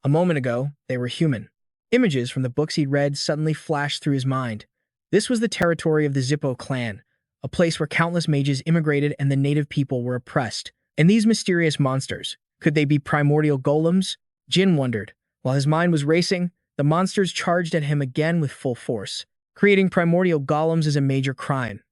A moment ago, they were human. Images from the books he'd read suddenly flashed through his mind. This was the territory of the Zippo clan, a place where countless mages immigrated and the native people were oppressed. And these mysterious monsters, could they be primordial golems? Jin wondered. While his mind was racing, the monsters charged at him again with full force. Creating primordial golems is a major crime.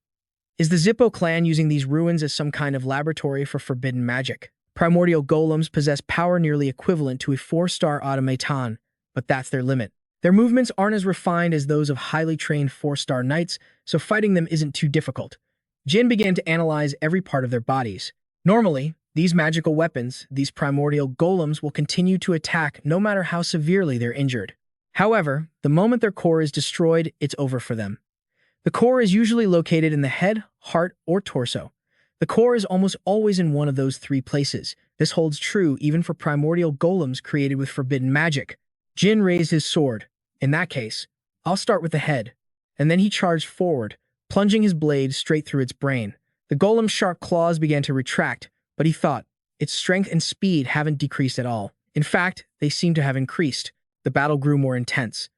Is the Zippo clan using these ruins as some kind of laboratory for forbidden magic? Primordial golems possess power nearly equivalent to a 4-star automaton, but that's their limit. Their movements aren't as refined as those of highly trained 4-star knights, so fighting them isn't too difficult. Jin began to analyze every part of their bodies. Normally, these magical weapons, these primordial golems, will continue to attack no matter how severely they're injured. However, the moment their core is destroyed, it's over for them. The core is usually located in the head, heart, or torso. The core is almost always in one of those three places. This holds true even for primordial golems created with forbidden magic. Jin raised his sword. In that case, I'll start with the head. And then he charged forward, plunging his blade straight through its brain. The golem's sharp claws began to retract, but he thought, its strength and speed haven't decreased at all. In fact, they seem to have increased. The battle grew more intense.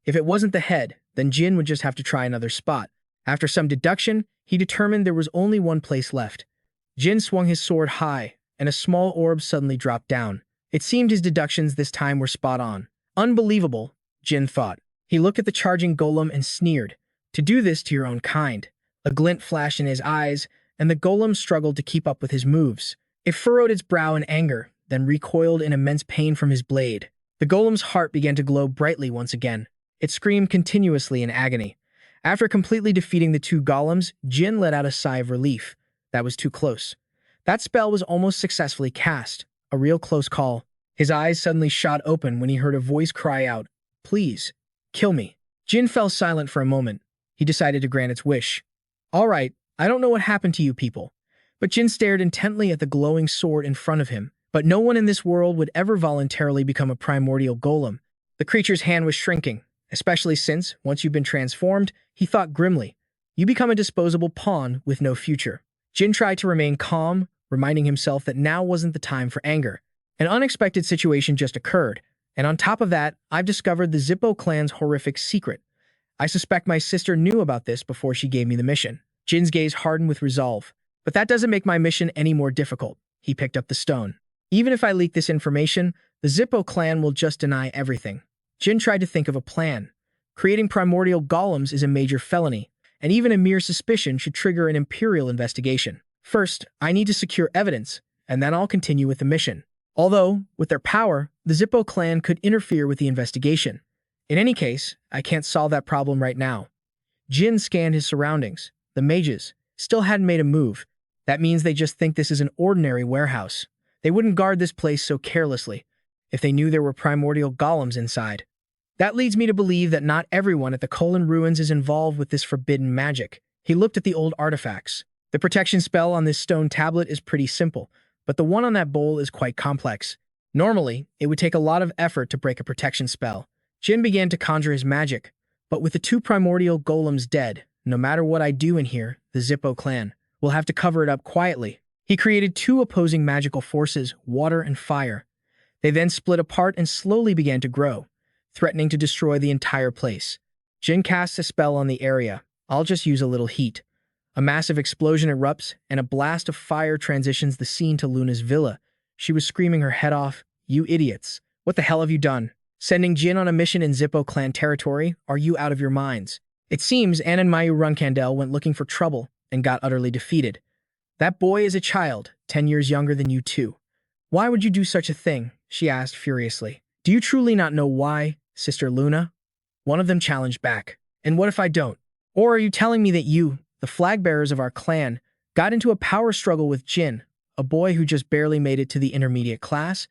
If it wasn't the head, then Jin would just have to try another spot. After some deduction, he determined there was only one place left. Jin swung his sword high, and a small orb suddenly dropped down. It seemed his deductions this time were spot on. Unbelievable, Jin thought. He looked at the charging golem and sneered. To do this to your own kind. A glint flashed in his eyes, and the golem struggled to keep up with his moves. It furrowed its brow in anger, then recoiled in immense pain from his blade. The golem's heart began to glow brightly once again. It screamed continuously in agony. After completely defeating the two golems, Jin let out a sigh of relief. That was too close. That spell was almost successfully cast. A real close call. His eyes suddenly shot open when he heard a voice cry out, "Please, kill me." Jin fell silent for a moment. He decided to grant its wish. All right, I don't know what happened to you people. But Jin stared intently at the glowing sword in front of him. But no one in this world would ever voluntarily become a primordial golem. The creature's hand was shrinking, especially since, once you've been transformed, he thought grimly, you become a disposable pawn with no future. Jin tried to remain calm, reminding himself that now wasn't the time for anger. An unexpected situation just occurred, and on top of that, I've discovered the Zippo clan's horrific secret. I suspect my sister knew about this before she gave me the mission. Jin's gaze hardened with resolve, But that doesn't make my mission any more difficult. He picked up the stone. Even if I leak this information, the Zippo clan will just deny everything. Jin tried to think of a plan. Creating primordial golems is a major felony, and even a mere suspicion should trigger an imperial investigation. First, I need to secure evidence, and then I'll continue with the mission. Although, with their power, the Zippo clan could interfere with the investigation. In any case, I can't solve that problem right now. Jin scanned his surroundings. The mages still hadn't made a move. That means they just think this is an ordinary warehouse. They wouldn't guard this place so carelessly if they knew there were primordial golems inside. That leads me to believe that not everyone at the Colon Ruins is involved with this forbidden magic. He looked at the old artifacts. The protection spell on this stone tablet is pretty simple, but the one on that bowl is quite complex. Normally, it would take a lot of effort to break a protection spell. Jin began to conjure his magic, but with the two primordial golems dead, no matter what I do in here, the Zippo clan will have to cover it up quietly. He created two opposing magical forces, water and fire. They then split apart and slowly began to grow, threatening to destroy the entire place. Jin casts a spell on the area. I'll just use a little heat. A massive explosion erupts, and a blast of fire transitions the scene to Luna's villa. She was screaming her head off. You idiots. What the hell have you done? Sending Jin on a mission in Zippo clan territory? Are you out of your minds? It seems Ann and Mayu Runcandel went looking for trouble and got utterly defeated. That boy is a child, 10 years younger than you two. Why would you do such a thing? She asked furiously. Do you truly not know why, Sister Luna? One of them challenged back. And what if I don't? Or are you telling me that you, the flag bearers of our clan, got into a power struggle with Jin, a boy who just barely made it to the intermediate class?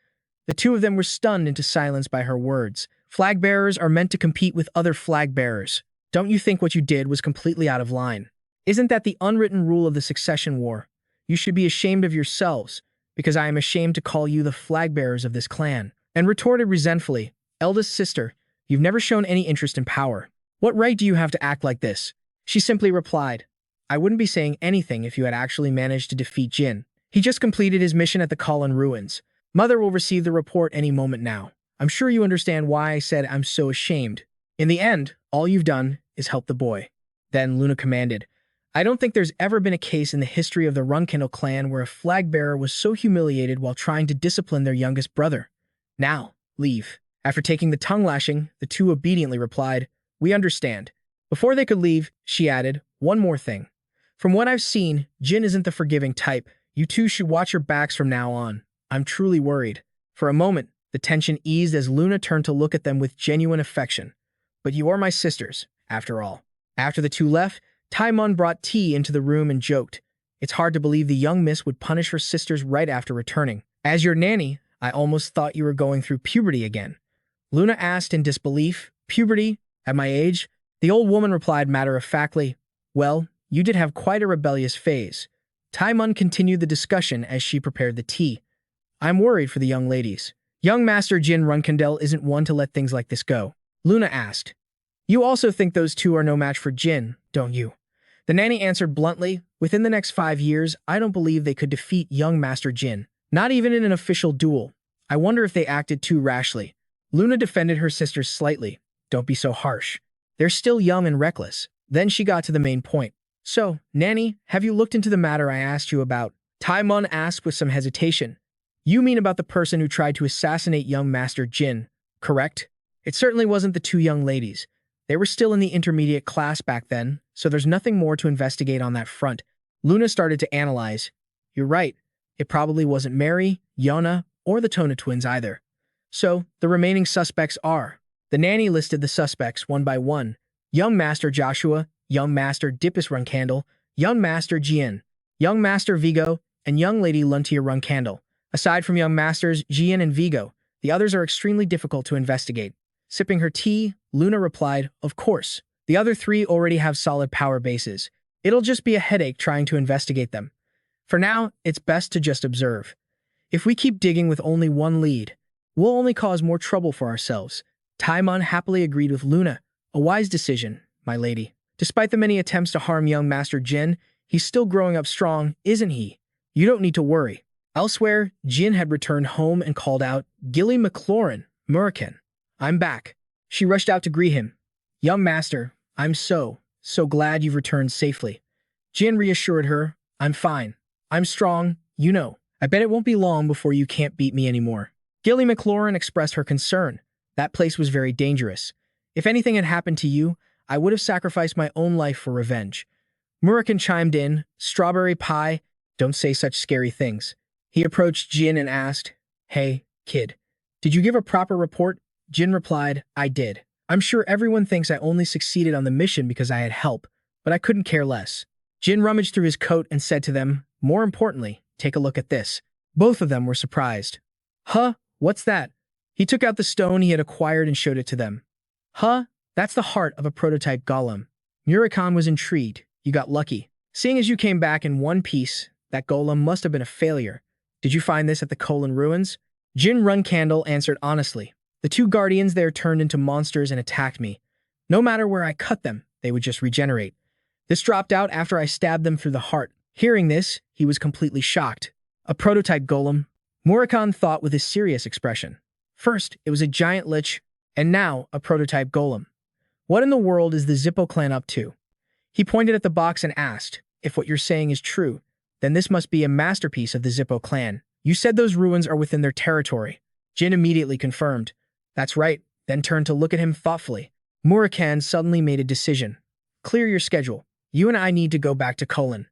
The two of them were stunned into silence by her words. Flag bearers are meant to compete with other flag bearers. Don't you think what you did was completely out of line? Isn't that the unwritten rule of the succession war? You should be ashamed of yourselves, because I am ashamed to call you the flag bearers of this clan. And retorted resentfully, Eldest sister, you've never shown any interest in power. What right do you have to act like this? She simply replied, I wouldn't be saying anything if you had actually managed to defeat Jin. He just completed his mission at the Colon Ruins. Mother will receive the report any moment now. I'm sure you understand why I said I'm so ashamed. In the end, all you've done is help the boy. Then Luna commanded, I don't think there's ever been a case in the history of the Runcandel clan where a flag bearer was so humiliated while trying to discipline their youngest brother. Now, leave. After taking the tongue lashing, the two obediently replied, We understand. Before they could leave, she added, One more thing. From what I've seen, Jin isn't the forgiving type. You two should watch your backs from now on. I'm truly worried. For a moment, the tension eased as Luna turned to look at them with genuine affection. But you are my sisters, after all. After the two left, Taimon brought tea into the room and joked. It's hard to believe the young miss would punish her sisters right after returning. As your nanny, I almost thought you were going through puberty again. Luna asked in disbelief. Puberty? At my age? The old woman replied matter-of-factly, Well, you did have quite a rebellious phase. Taimon continued the discussion as she prepared the tea. I'm worried for the young ladies. Young Master Jin Runcandel isn't one to let things like this go. Luna asked, You also think those two are no match for Jin, don't you? The nanny answered bluntly, Within the next 5 years, I don't believe they could defeat young Master Jin. Not even in an official duel. I wonder if they acted too rashly. Luna defended her sisters slightly. Don't be so harsh. They're still young and reckless. Then she got to the main point. So, Nanny, have you looked into the matter I asked you about? Taimon asked with some hesitation. You mean about the person who tried to assassinate young Master Jin, correct? It certainly wasn't the two young ladies. They were still in the intermediate class back then, so there's nothing more to investigate on that front. Luna started to analyze. You're right. It probably wasn't Mary, Yona, or the Tona twins either. So, the remaining suspects are. The nanny listed the suspects one by one. Young Master Joshua, Young Master Dippus Runcandel, Young Master Jian, Young Master Vigo, and Young Lady Luntia Runcandel. Aside from Young Masters Jian and Vigo, the others are extremely difficult to investigate. Sipping her tea, Luna replied, Of course. The other three already have solid power bases. It'll just be a headache trying to investigate them. For now, it's best to just observe. If we keep digging with only one lead, we'll only cause more trouble for ourselves. Taimon happily agreed with Luna. A wise decision, my lady. Despite the many attempts to harm young Master Jin, he's still growing up strong, isn't he? You don't need to worry. Elsewhere, Jin had returned home and called out, Gilly McLaurin, Murakan. I'm back. She rushed out to greet him. Young Master, I'm so glad you've returned safely. Jin reassured her, I'm fine. I'm strong, you know. I bet it won't be long before you can't beat me anymore. Gilly McLaurin expressed her concern. That place was very dangerous. If anything had happened to you, I would have sacrificed my own life for revenge. Murakan chimed in, strawberry pie, don't say such scary things. He approached Jin and asked, hey, kid, did you give a proper report? Jin replied, I did. I'm sure everyone thinks I only succeeded on the mission because I had help, but I couldn't care less. Jin rummaged through his coat and said to them, more importantly, take a look at this. Both of them were surprised. Huh? What's that? He took out the stone he had acquired and showed it to them. Huh? That's the heart of a prototype golem. Murakan was intrigued. You got lucky. Seeing as you came back in one piece, that golem must have been a failure. Did you find this at the Colon Ruins? Jin Runcandel answered honestly. The two guardians there turned into monsters and attacked me. No matter where I cut them, they would just regenerate. This dropped out after I stabbed them through the heart. Hearing this, he was completely shocked. A prototype golem? Murakan thought with a serious expression. First, it was a giant lich, and now a prototype golem. What in the world is the Zippo clan up to? He pointed at the box and asked, if what you're saying is true, then this must be a masterpiece of the Zippo clan. You said those ruins are within their territory. Jin immediately confirmed. That's right, then turned to look at him thoughtfully. Murakan suddenly made a decision. Clear your schedule. You and I need to go back to Colon.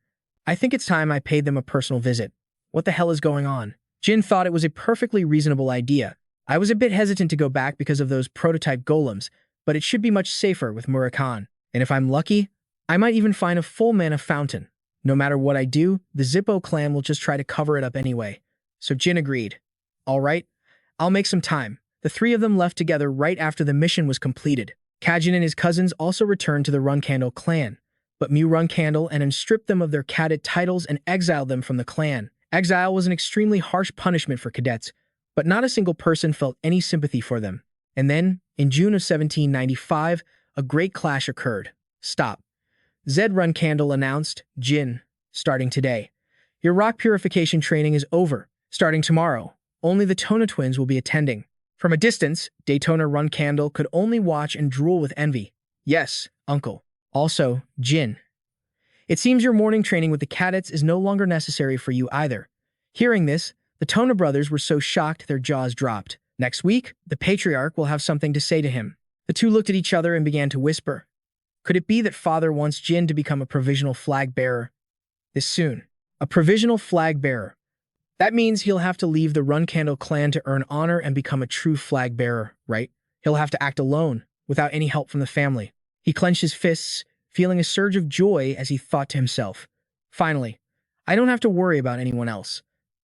I think it's time I paid them a personal visit. What the hell is going on? Jin thought it was a perfectly reasonable idea. I was a bit hesitant to go back because of those prototype golems, but it should be much safer with Murakan. And if I'm lucky, I might even find a full mana fountain. No matter what I do, the Zippo clan will just try to cover it up anyway. So Jin agreed. All right, I'll make some time. The three of them left together right after the mission was completed. Kajin and his cousins also returned to the Runcandel clan, but Runcandel and him stripped them of their cadet titles and exiled them from the clan. Exile was an extremely harsh punishment for cadets, but not a single person felt any sympathy for them. And then, in June of 1795, a great clash occurred. Stop. Zed Runcandel announced, Jin, starting today. Your rock purification training is over. Starting tomorrow, only the Tona twins will be attending. From a distance, Daytona Runcandel could only watch and drool with envy. Yes, uncle. Also, Jin. It seems your morning training with the cadets is no longer necessary for you either. Hearing this, the Tona brothers were so shocked their jaws dropped. Next week, the Patriarch will have something to say to him. The two looked at each other and began to whisper. Could it be that father wants Jin to become a provisional flag bearer? This soon. A provisional flag bearer. That means he'll have to leave the Runcandel clan to earn honor and become a true flag bearer, right? He'll have to act alone, without any help from the family. He clenched his fists, feeling a surge of joy as he thought to himself. Finally, I don't have to worry about anyone else.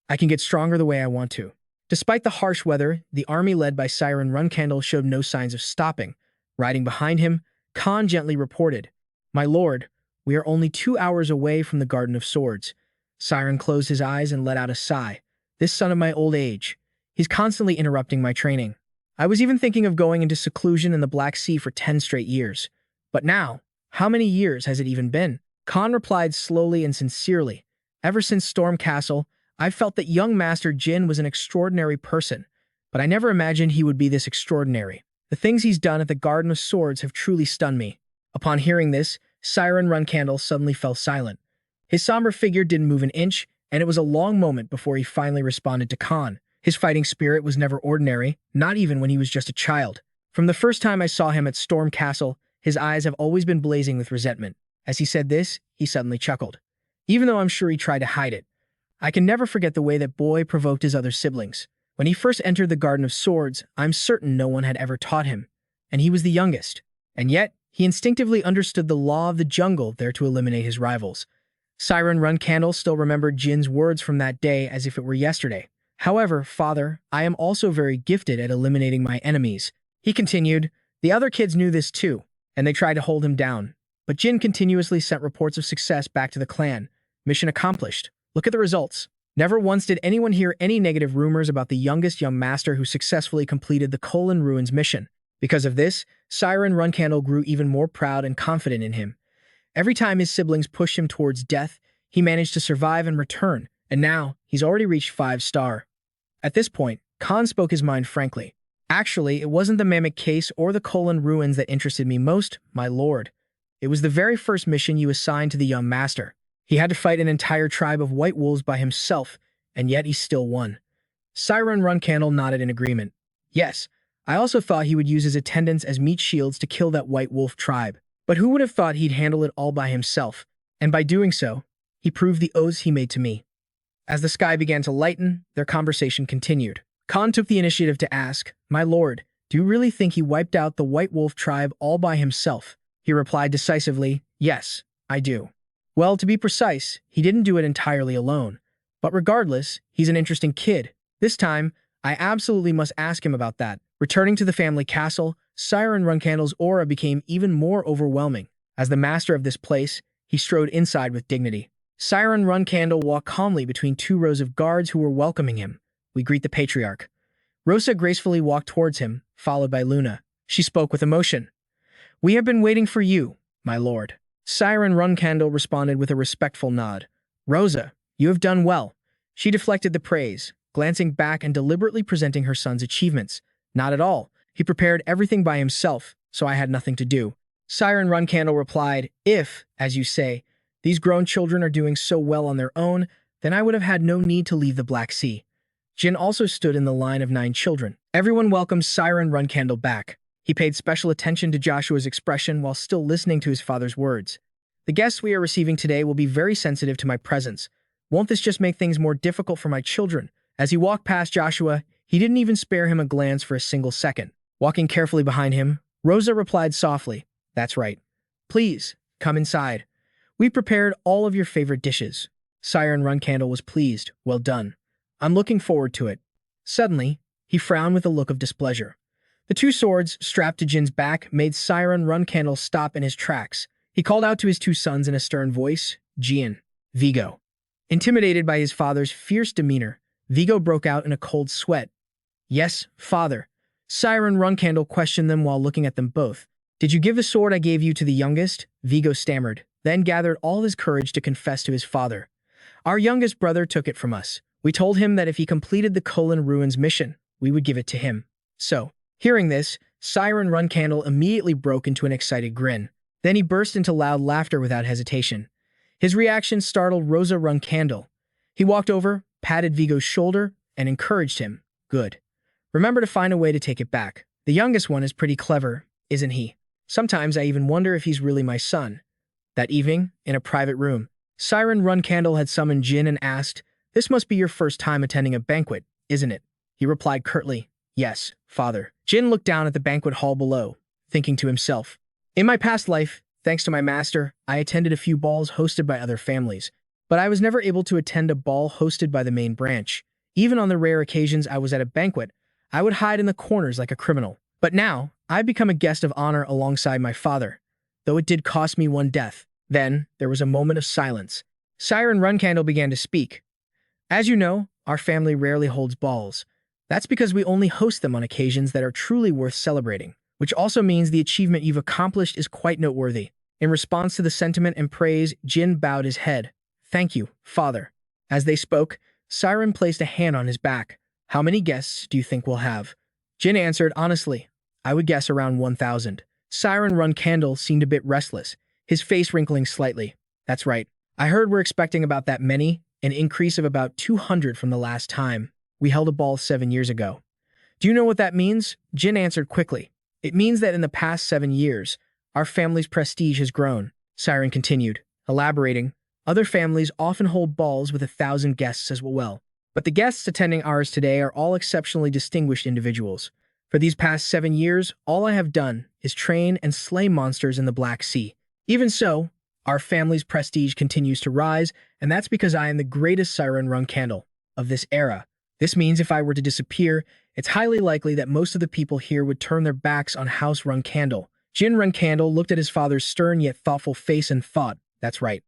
I can get stronger the way I want to. Despite the harsh weather, the army led by Siren Runcandel showed no signs of stopping. Riding behind him, Khan gently reported, My lord, we are only 2 hours away from the Garden of Swords. Siren closed his eyes and let out a sigh. This son of my old age. He's constantly interrupting my training. I was even thinking of going into seclusion in the Black Sea for 10 straight years. But now, how many years has it even been? Khan replied slowly and sincerely. Ever since Storm Castle, I've felt that young Master Jin was an extraordinary person, but I never imagined he would be this extraordinary. The things he's done at the Garden of Swords have truly stunned me. Upon hearing this, Siren Runcandel suddenly fell silent. His somber figure didn't move an inch, and it was a long moment before he finally responded to Khan. His fighting spirit was never ordinary, not even when he was just a child. From the first time I saw him at Storm Castle, his eyes have always been blazing with resentment. As he said this, he suddenly chuckled. Even though I'm sure he tried to hide it. I can never forget the way that boy provoked his other siblings. When he first entered the Garden of Swords, I'm certain no one had ever taught him. And he was the youngest. And yet, he instinctively understood the law of the jungle there to eliminate his rivals. Siren Runcandel still remembered Jin's words from that day as if it were yesterday. However, father, I am also very gifted at eliminating my enemies. He continued. The other kids knew this too, and they tried to hold him down. But Jin continuously sent reports of success back to the clan. Mission accomplished. Look at the results. Never once did anyone hear any negative rumors about the youngest young master who successfully completed the Colon Ruins mission. Because of this, Siren Runcandel grew even more proud and confident in him. Every time his siblings pushed him towards death, he managed to survive and return, and now he's already reached 5-star. At this point, Khan spoke his mind frankly. Actually, it wasn't the Mammoth case or the Colon Ruins that interested me most, my lord. It was the very first mission you assigned to the young master. He had to fight an entire tribe of white wolves by himself, and yet he still won. Siren Runcandel nodded in agreement. Yes, I also thought he would use his attendants as meat shields to kill that white wolf tribe. But who would have thought he'd handle it all by himself? And by doing so, he proved the oaths he made to me. As the sky began to lighten, their conversation continued. Khan took the initiative to ask, "My lord, do you really think he wiped out the white wolf tribe all by himself?" He replied decisively, "Yes, I do." Well, to be precise, he didn't do it entirely alone. But regardless, he's an interesting kid. This time, I absolutely must ask him about that. Returning to the family castle, Siren Runcandel's aura became even more overwhelming. As the master of this place, he strode inside with dignity. Siren Runcandel walked calmly between two rows of guards who were welcoming him. "We greet the Patriarch." Rosa gracefully walked towards him, followed by Luna. She spoke with emotion. "We have been waiting for you, my lord." Siren Runcandel responded with a respectful nod. "Rosa, you have done well." She deflected the praise, glancing back and deliberately presenting her son's achievements. "Not at all. He prepared everything by himself, so I had nothing to do." Siren Runcandel replied, "If, as you say, these grown children are doing so well on their own, then I would have had no need to leave the Black Sea." Jin also stood in the line of 9 children. Everyone welcomed Siren Runcandel back. He paid special attention to Joshua's expression while still listening to his father's words. "The guests we are receiving today will be very sensitive to my presence. Won't this just make things more difficult for my children?" As he walked past Joshua, he didn't even spare him a glance for a single second. Walking carefully behind him, Rosa replied softly, "That's right. Please, come inside. We prepared all of your favorite dishes." Siren Runcandel was pleased. "Well done. I'm looking forward to it." Suddenly, he frowned with a look of displeasure. The 2 swords strapped to Jin's back made Siren Runcandel stop in his tracks. He called out to his 2 sons in a stern voice, "Jin, Vigo." Intimidated by his father's fierce demeanor, Vigo broke out in a cold sweat. "Yes, father." Siren Runcandel questioned them while looking at them both. "Did you give the sword I gave you to the youngest?" Vigo stammered, then gathered all his courage to confess to his father. "Our youngest brother took it from us. We told him that if he completed the Colon Ruins mission, we would give it to him." So, hearing this, Siren Runcandel immediately broke into an excited grin. Then he burst into loud laughter without hesitation. His reaction startled Rosa Runcandel. He walked over, patted Vigo's shoulder, and encouraged him. "Good. Remember to find a way to take it back. The youngest one is pretty clever, isn't he? Sometimes I even wonder if he's really my son." That evening, in a private room, Siren Runcandel had summoned Jin and asked, "This must be your first time attending a banquet, isn't it?" He replied curtly, "Yes, father." Jin looked down at the banquet hall below, thinking to himself, "In my past life, thanks to my master, I attended a few balls hosted by other families, but I was never able to attend a ball hosted by the main branch. Even on the rare occasions I was at a banquet, I would hide in the corners like a criminal. But now, I've become a guest of honor alongside my father, though it did cost me 1 death." Then, there was a moment of silence. Siren Runcandel began to speak. "As you know, our family rarely holds balls. That's because we only host them on occasions that are truly worth celebrating, which also means the achievement you've accomplished is quite noteworthy." In response to the sentiment and praise, Jin bowed his head. "Thank you, father." As they spoke, Siren placed a hand on his back. "How many guests do you think we'll have?" Jin answered honestly, "I would guess around 1,000. Siren Runcandel seemed a bit restless, his face wrinkling slightly. "That's right. I heard we're expecting about that many, an increase of about 200 from the last time we held a ball 7 years ago." "Do you know what that means?" Jin answered quickly. "It means that in the past 7 years, our family's prestige has grown." Siren continued, elaborating, "Other families often hold balls with 1,000 guests as well. But the guests attending ours today are all exceptionally distinguished individuals. For these past 7 years, all I have done is train and slay monsters in the Black Sea. Even so, our family's prestige continues to rise, and that's because I am the greatest Siren Runcandel of this era. This means if I were to disappear, it's highly likely that most of the people here would turn their backs on House Runcandel." Jin Runcandel looked at his father's stern yet thoughtful face and thought, "That's right.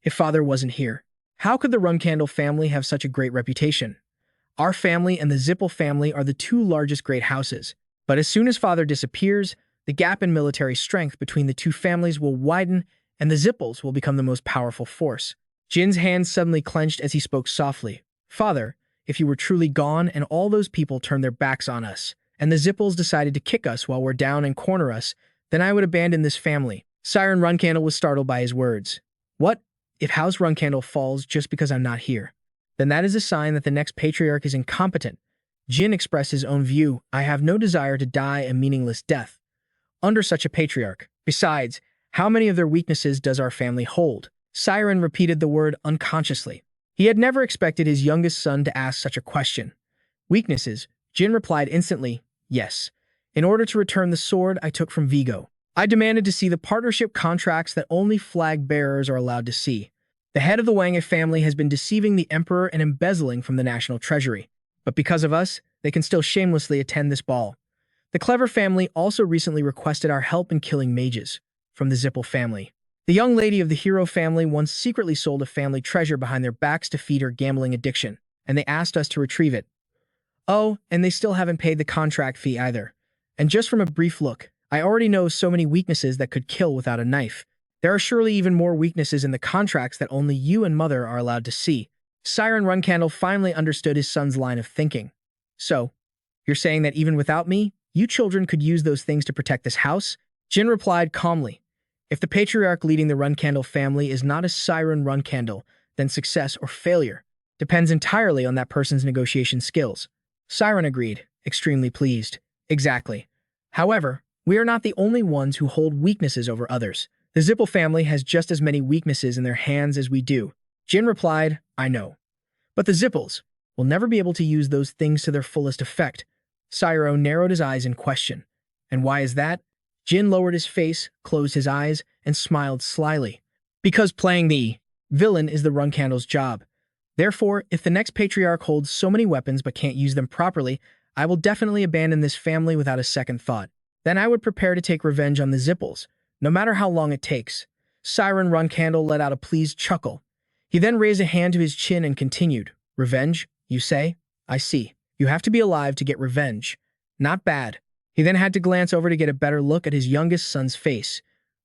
If father wasn't here, how could the Runcandel family have such a great reputation? Our family and the Zippel family are the 2 largest great houses. But as soon as father disappears, the gap in military strength between the 2 families will widen, and the Zippels will become the most powerful force." Jin's hands suddenly clenched as he spoke softly. "Father, if you were truly gone and all those people turned their backs on us, and the Zippels decided to kick us while we're down and corner us, then I would abandon this family." Siren Runcandel was startled by his words. "What? If House Runcandel falls just because I'm not here, then that is a sign that the next patriarch is incompetent. Jin expressed his own view. I have no desire to die a meaningless death under such a patriarch. Besides, how many of their weaknesses does our family hold? Siren repeated the word unconsciously. He had never expected his youngest son to ask such a question. Weaknesses? Jin replied instantly, yes. In order to return the sword I took from Vigo, I demanded to see the partnership contracts that only flag bearers are allowed to see. The head of the Wang family has been deceiving the emperor and embezzling from the national treasury. But because of us, they can still shamelessly attend this ball. The clever family also recently requested our help in killing mages from the Zippel family. The young lady of the hero family once secretly sold a family treasure behind their backs to feed her gambling addiction, and they asked us to retrieve it. Oh, and they still haven't paid the contract fee either. And just from a brief look, I already know so many weaknesses that could kill without a knife. There are surely even more weaknesses in the contracts that only you and Mother are allowed to see. Siren Runcandel finally understood his son's line of thinking. So, you're saying that even without me, you children could use those things to protect this house? Jin replied calmly. If the patriarch leading the Runcandel family is not a Siren Runcandel, then success or failure depends entirely on that person's negotiation skills. Siren agreed, extremely pleased. Exactly. However, we are not the only ones who hold weaknesses over others. The Zippel family has just as many weaknesses in their hands as we do. Jin replied, I know. But the Zippels will never be able to use those things to their fullest effect. Siren narrowed his eyes in question. And why is that? Jin lowered his face, closed his eyes, and smiled slyly. Because playing the villain is the Runcandel's job. Therefore, if the next patriarch holds so many weapons but can't use them properly, I will definitely abandon this family without a second thought. Then I would prepare to take revenge on the Zippels, no matter how long it takes. Siren Runcandel let out a pleased chuckle. He then raised a hand to his chin and continued. Revenge, you say? I see. You have to be alive to get revenge. Not bad. He then had to glance over to get a better look at his youngest son's face.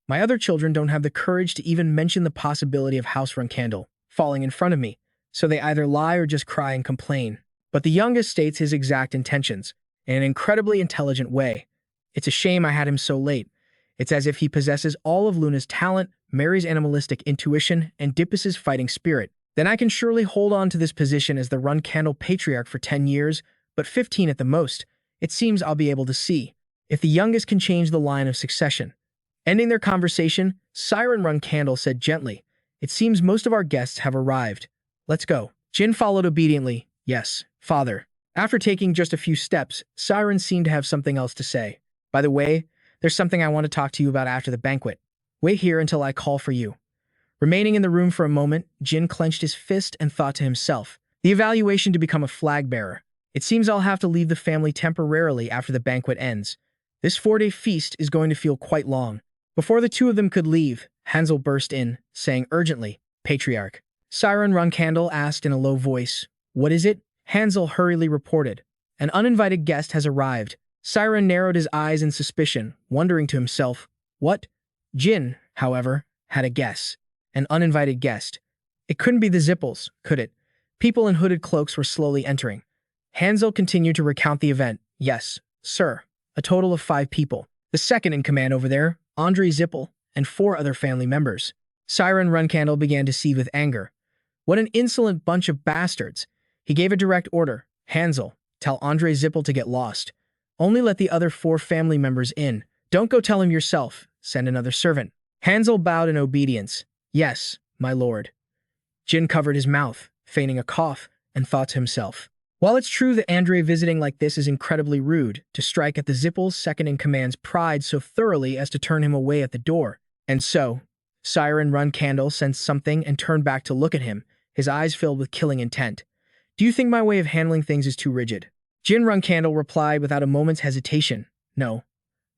My other children don't have the courage to even mention the possibility of House Runcandel falling in front of me, so they either lie or just cry and complain. But the youngest states his exact intentions, in an incredibly intelligent way. It's a shame I had him so late. It's as if he possesses all of Luna's talent, Mary's animalistic intuition, and Dippus's fighting spirit. Then I can surely hold on to this position as the Runcandel Patriarch for 10 years, but 15 at the most. It seems I'll be able to see if the youngest can change the line of succession. Ending their conversation, Siren Runcandel said gently, It seems most of our guests have arrived. Let's go. Jin followed obediently. Yes, father. After taking just a few steps, Siren seemed to have something else to say. By the way, there's something I want to talk to you about after the banquet. Wait here until I call for you. Remaining in the room for a moment, Jin clenched his fist and thought to himself, the evaluation to become a flag bearer. It seems I'll have to leave the family temporarily after the banquet ends. This 4-day feast is going to feel quite long. Before the two of them could leave, Hansel burst in, saying urgently, Patriarch. Siren Runcandel asked in a low voice, What is it? Hansel hurriedly reported, An uninvited guest has arrived. Siren narrowed his eyes in suspicion, wondering to himself, What? Jin, however, had a guess. An uninvited guest. It couldn't be the Zippels, could it? People in hooded cloaks were slowly entering. Hansel continued to recount the event. Yes, sir. A total of 5 people. The second in command over there, Andre Zippel, and 4 other family members. Siren Runcandel began to seethe with anger. What an insolent bunch of bastards. He gave a direct order. Hansel, tell Andre Zippel to get lost. Only let the other 4 family members in. Don't go tell him yourself. Send another servant. Hansel bowed in obedience. Yes, my lord. Jin covered his mouth, feigning a cough, and thought to himself, While it's true that Andre visiting like this is incredibly rude, to strike at the Zippel's second-in-command's pride so thoroughly as to turn him away at the door. And so, Siren Runcandel sensed something and turned back to look at him, his eyes filled with killing intent. Do you think my way of handling things is too rigid? Jin Runcandel replied without a moment's hesitation. No.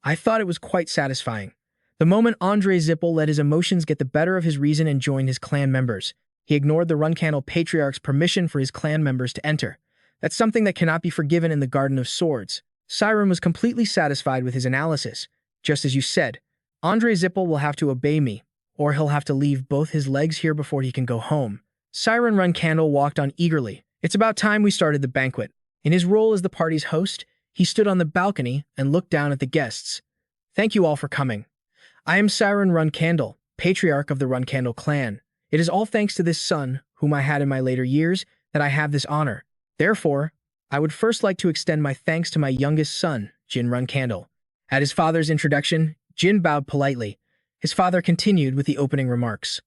I thought it was quite satisfying. The moment Andre Zippel let his emotions get the better of his reason and joined his clan members, he ignored the Runcandel Patriarch's permission for his clan members to enter. That's something that cannot be forgiven in the Garden of Swords. Siren was completely satisfied with his analysis. Just as you said, Andre Zippel will have to obey me, or he'll have to leave both his legs here before he can go home. Siren Runcandel walked on eagerly. It's about time we started the banquet. In his role as the party's host, he stood on the balcony and looked down at the guests. Thank you all for coming. I am Siren Runcandel, Patriarch of the Runcandel clan. It is all thanks to this son, whom I had in my later years, that I have this honor. Therefore, I would first like to extend my thanks to my youngest son, Jin Runcandel. At his father's introduction, Jin bowed politely. His father continued with the opening remarks.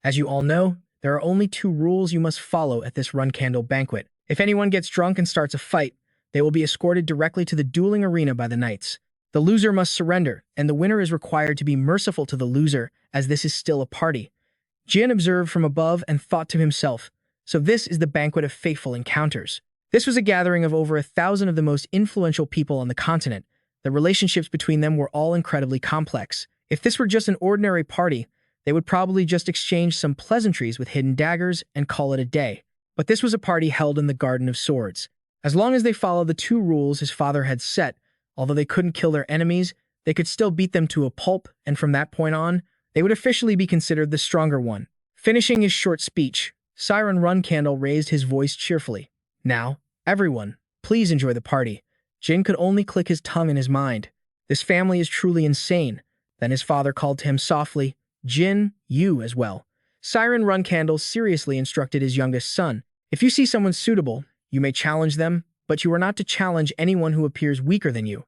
As you all know, there are only 2 rules you must follow at this Runcandel banquet. If anyone gets drunk and starts a fight, they will be escorted directly to the dueling arena by the knights. The loser must surrender, and the winner is required to be merciful to the loser, as this is still a party. Jin observed from above and thought to himself, so this is the banquet of fateful encounters. This was a gathering of over 1,000 of the most influential people on the continent. The relationships between them were all incredibly complex. If this were just an ordinary party, they would probably just exchange some pleasantries with hidden daggers and call it a day. But this was a party held in the Garden of Swords. As long as they followed the 2 rules his father had set, although they couldn't kill their enemies, they could still beat them to a pulp, and from that point on, they would officially be considered the stronger one. Finishing his short speech, Siren Runcandel raised his voice cheerfully. Now, everyone, please enjoy the party. Jin could only click his tongue in his mind. This family is truly insane. Then his father called to him softly, Jin, you as well. Siren Runcandel seriously instructed his youngest son. If you see someone suitable, you may challenge them, but you are not to challenge anyone who appears weaker than you,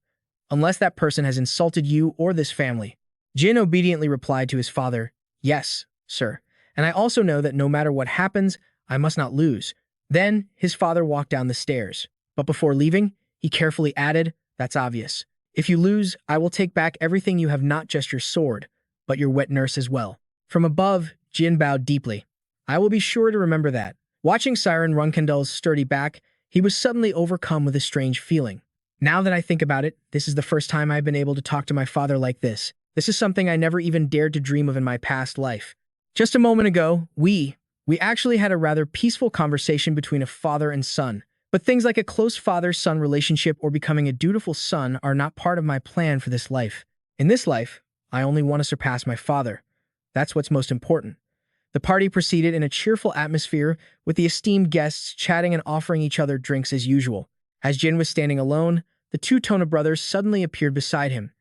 unless that person has insulted you or this family. Jin obediently replied to his father, Yes, sir. And I also know that no matter what happens, I must not lose. Then his father walked down the stairs. But before leaving, he carefully added, That's obvious. If you lose, I will take back everything you have, not just your sword, but your wet nurse as well. From above, Jin bowed deeply. I will be sure to remember that. Watching Siren Runcandel's sturdy back, he was suddenly overcome with a strange feeling. Now that I think about it, this is the first time I've been able to talk to my father like this. This is something I never even dared to dream of in my past life. Just a moment ago, we actually had a rather peaceful conversation between a father and son. But things like a close father-son relationship or becoming a dutiful son are not part of my plan for this life. In this life, I only want to surpass my father. That's what's most important. The party proceeded in a cheerful atmosphere, with the esteemed guests chatting and offering each other drinks as usual. As Jin was standing alone, the 2 Tona brothers suddenly appeared beside him.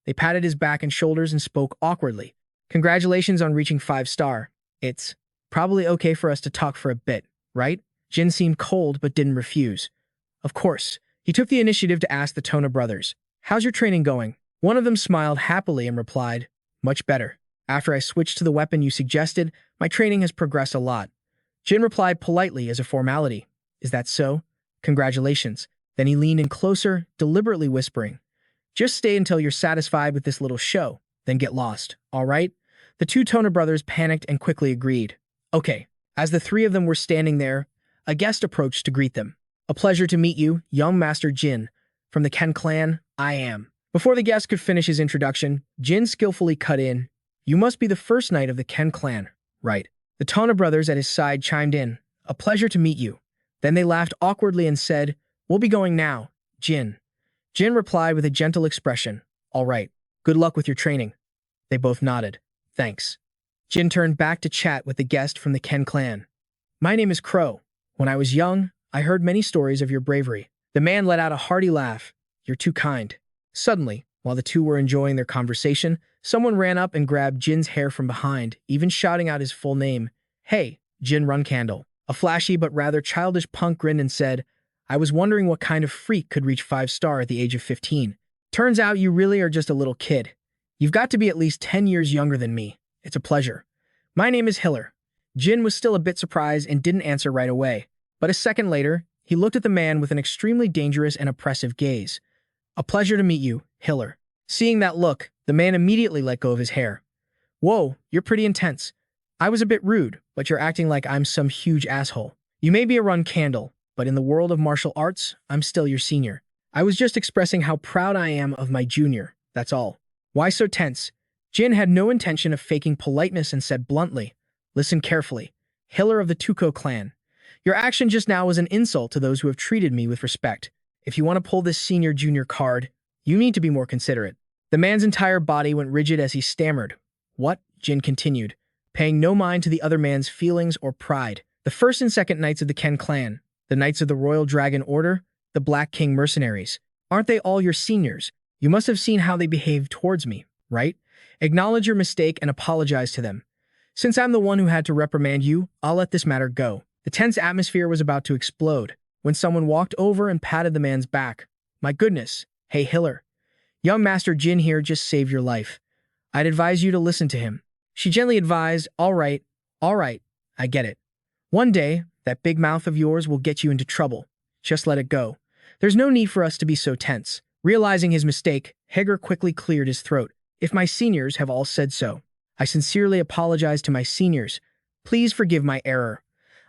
They patted his back and shoulders and spoke awkwardly. Congratulations on reaching 5-star. It's probably okay for us to talk for a bit, right? Jin seemed cold but didn't refuse. Of course, he took the initiative to ask the Tona brothers, How's your training going? One of them smiled happily and replied, Much better. After I switched to the weapon you suggested, my training has progressed a lot. Jin replied politely as a formality. Is that so? Congratulations. Then he leaned in closer, deliberately whispering, Just stay until you're satisfied with this little show, then get lost, all right? The 2 Tona brothers panicked and quickly agreed. Okay. As the 3 of them were standing there, a guest approached to greet them. A pleasure to meet you, young Master Jin. From the Ken clan, I am. Before the guest could finish his introduction, Jin skillfully cut in. You must be the first knight of the Ken clan, right? The Tona brothers at his side chimed in. A pleasure to meet you. Then they laughed awkwardly and said, We'll be going now, Jin. Jin replied with a gentle expression. All right. Good luck with your training. They both nodded. Thanks. Jin turned back to chat with the guest from the Ken clan. My name is Crow. When I was young, I heard many stories of your bravery. The man let out a hearty laugh. You're too kind. Suddenly, while the 2 were enjoying their conversation, someone ran up and grabbed Jin's hair from behind, even shouting out his full name. Hey, Jin Runcandel. A flashy but rather childish punk grinned and said, I was wondering what kind of freak could reach 5-star at the age of 15. Turns out you really are just a little kid. You've got to be at least 10 years younger than me. It's a pleasure. My name is Heir. Jin was still a bit surprised and didn't answer right away. But a second later, he looked at the man with an extremely dangerous and oppressive gaze. A pleasure to meet you, Heir. Seeing that look, the man immediately let go of his hair. Whoa, you're pretty intense. I was a bit rude, but you're acting like I'm some huge asshole. You may be a Runcandel, but in the world of martial arts, I'm still your senior. I was just expressing how proud I am of my junior, that's all. Why so tense? Jin had no intention of faking politeness and said bluntly, Listen carefully. Heir of the Tuco clan. Your action just now was an insult to those who have treated me with respect. If you want to pull this senior-junior card, you need to be more considerate. The man's entire body went rigid as he stammered. What? Jin continued, paying no mind to the other man's feelings or pride. The first and second knights of the Ken clan, the knights of the Royal Dragon Order, the Black King mercenaries. Aren't they all your seniors? You must have seen how they behaved towards me, right? Acknowledge your mistake and apologize to them. Since I'm the one who had to reprimand you, I'll let this matter go. The tense atmosphere was about to explode when someone walked over and patted the man's back. My goodness. Hey, Hiller. Young Master Jin here just saved your life. I'd advise you to listen to him. She gently advised, all right, I get it. One day, that big mouth of yours will get you into trouble. Just let it go. There's no need for us to be so tense. Realizing his mistake, Heir quickly cleared his throat. If my seniors have all said so, I sincerely apologize to my seniors. Please forgive my error.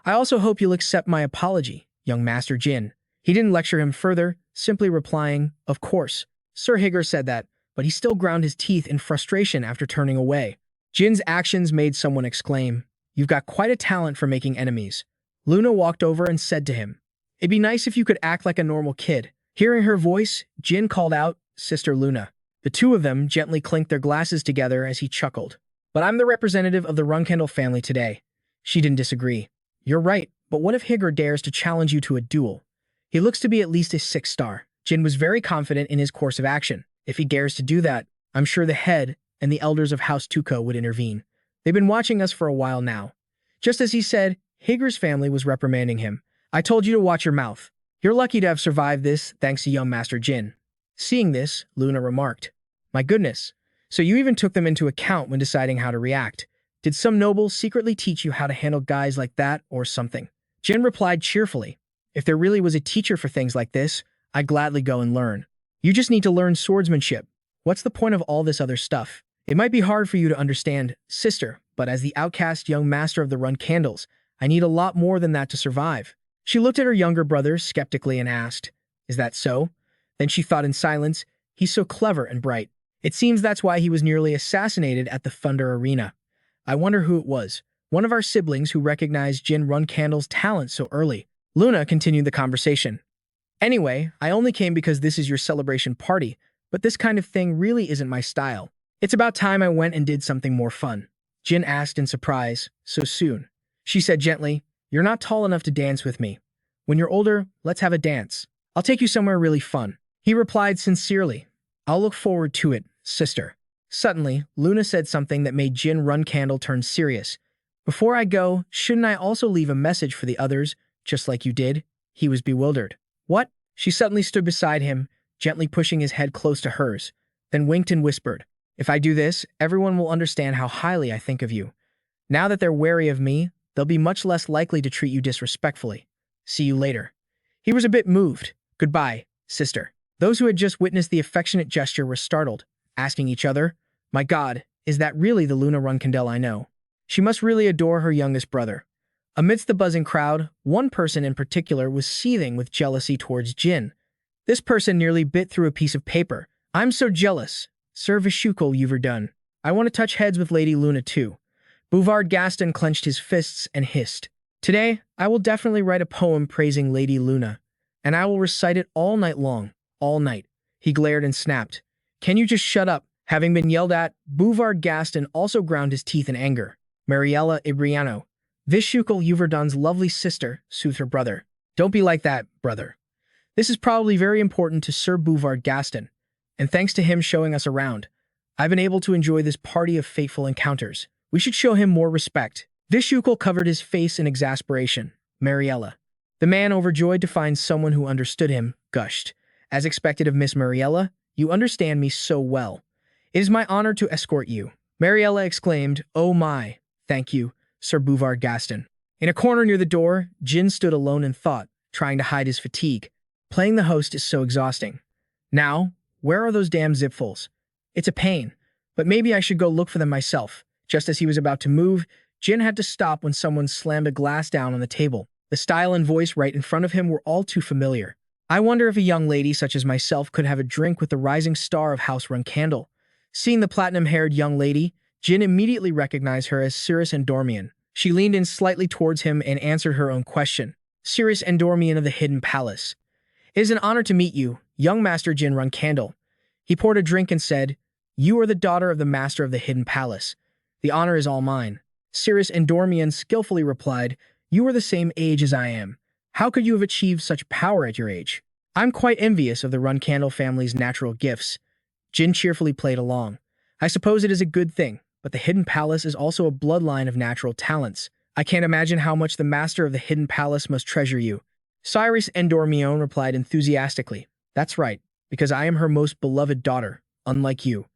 I also hope you'll accept my apology, young Master Jin. He didn't lecture him further, simply replying, of course. Sir Heir said that, but he still ground his teeth in frustration after turning away. Jin's actions made someone exclaim, "You've got quite a talent for making enemies." Luna walked over and said to him, "It'd be nice if you could act like a normal kid." Hearing her voice, Jin called out, "Sister Luna." The two of them gently clinked their glasses together as he chuckled. "But I'm the representative of the Runcandel family today." She didn't disagree. "You're right, but what if Heir dares to challenge you to a duel? He looks to be at least a 6-star. Jin was very confident in his course of action. If he dares to do that, I'm sure the head and the elders of House Tuco would intervene. They've been watching us for a while now. Just as he said, Heir's family was reprimanding him. I told you to watch your mouth. You're lucky to have survived this thanks to young Master Jin. Seeing this, Luna remarked, "My goodness, so you even took them into account when deciding how to react. Did some noble secretly teach you how to handle guys like that or something?" Jin replied cheerfully, "If there really was a teacher for things like this, I'd gladly go and learn. You just need to learn swordsmanship. What's the point of all this other stuff? It might be hard for you to understand, sister, but as the outcast young master of the Runcandels, I need a lot more than that to survive." She looked at her younger brother skeptically and asked, "Is that so?" Then she thought in silence, "He's so clever and bright. It seems that's why he was nearly assassinated at the Thunder Arena. I wonder who it was. One of our siblings who recognized Jin Runcandel's talent so early." Luna continued the conversation. "Anyway, I only came because this is your celebration party, but this kind of thing really isn't my style. It's about time I went and did something more fun." Jin asked in surprise, "So soon?" She said gently, "You're not tall enough to dance with me. When you're older, let's have a dance. I'll take you somewhere really fun." He replied sincerely, "I'll look forward to it, sister." Suddenly, Luna said something that made Jin Runcandel turn serious. "Before I go, shouldn't I also leave a message for the others, just like you did?" He was bewildered. "What?" She suddenly stood beside him, gently pushing his head close to hers, then winked and whispered, "If I do this, everyone will understand how highly I think of you. Now that they're wary of me, they'll be much less likely to treat you disrespectfully. See you later." He was a bit moved. "Goodbye, sister." Those who had just witnessed the affectionate gesture were startled, asking each other, "My God, is that really the Luna Runcandel I know? She must really adore her youngest brother." Amidst the buzzing crowd, one person in particular was seething with jealousy towards Jin. This person nearly bit through a piece of paper. "I'm so jealous. Sir Vishukul, you've done. I want to touch heads with Lady Luna too." Bouvard Gaston clenched his fists and hissed, "Today, I will definitely write a poem praising Lady Luna, and I will recite it all night long. All night." He glared and snapped, "Can you just shut up?" Having been yelled at, Bouvard Gaston also ground his teeth in anger. Mariella Ibriano, Vishukul Yuverdun's lovely sister, soothed her brother. "Don't be like that, brother. This is probably very important to Sir Bouvard Gaston, and thanks to him showing us around, I've been able to enjoy this party of fateful encounters. We should show him more respect." Vishukul covered his face in exasperation. Mariella, the man overjoyed to find someone who understood him, gushed, "As expected of Miss Mariella, you understand me so well. It is my honor to escort you." Mariella exclaimed, "Oh my, thank you, Sir Bouvard Gaston." In a corner near the door, Jin stood alone in thought, trying to hide his fatigue. Playing the host is so exhausting. Now, where are those damn zipfuls? It's a pain, but maybe I should go look for them myself. Just as he was about to move, Jin had to stop when someone slammed a glass down on the table. The style and voice right in front of him were all too familiar. "I wonder if a young lady such as myself could have a drink with the rising star of House Runcandel." Seeing the platinum-haired young lady, Jin immediately recognized her as Cirrus Endormian. She leaned in slightly towards him and answered her own question. "Cirrus Endormian of the Hidden Palace. It is an honor to meet you, young Master Jin Runcandel." He poured a drink and said, "You are the daughter of the Master of the Hidden Palace. The honor is all mine." Cirrus Endormian skillfully replied, "You are the same age as I am. How could you have achieved such power at your age? I'm quite envious of the Runcandel family's natural gifts." Jin cheerfully played along. "I suppose it is a good thing, but the Hidden Palace is also a bloodline of natural talents. I can't imagine how much the master of the Hidden Palace must treasure you." Cyrus Endormion replied enthusiastically, "That's right, because I am her most beloved daughter, unlike you."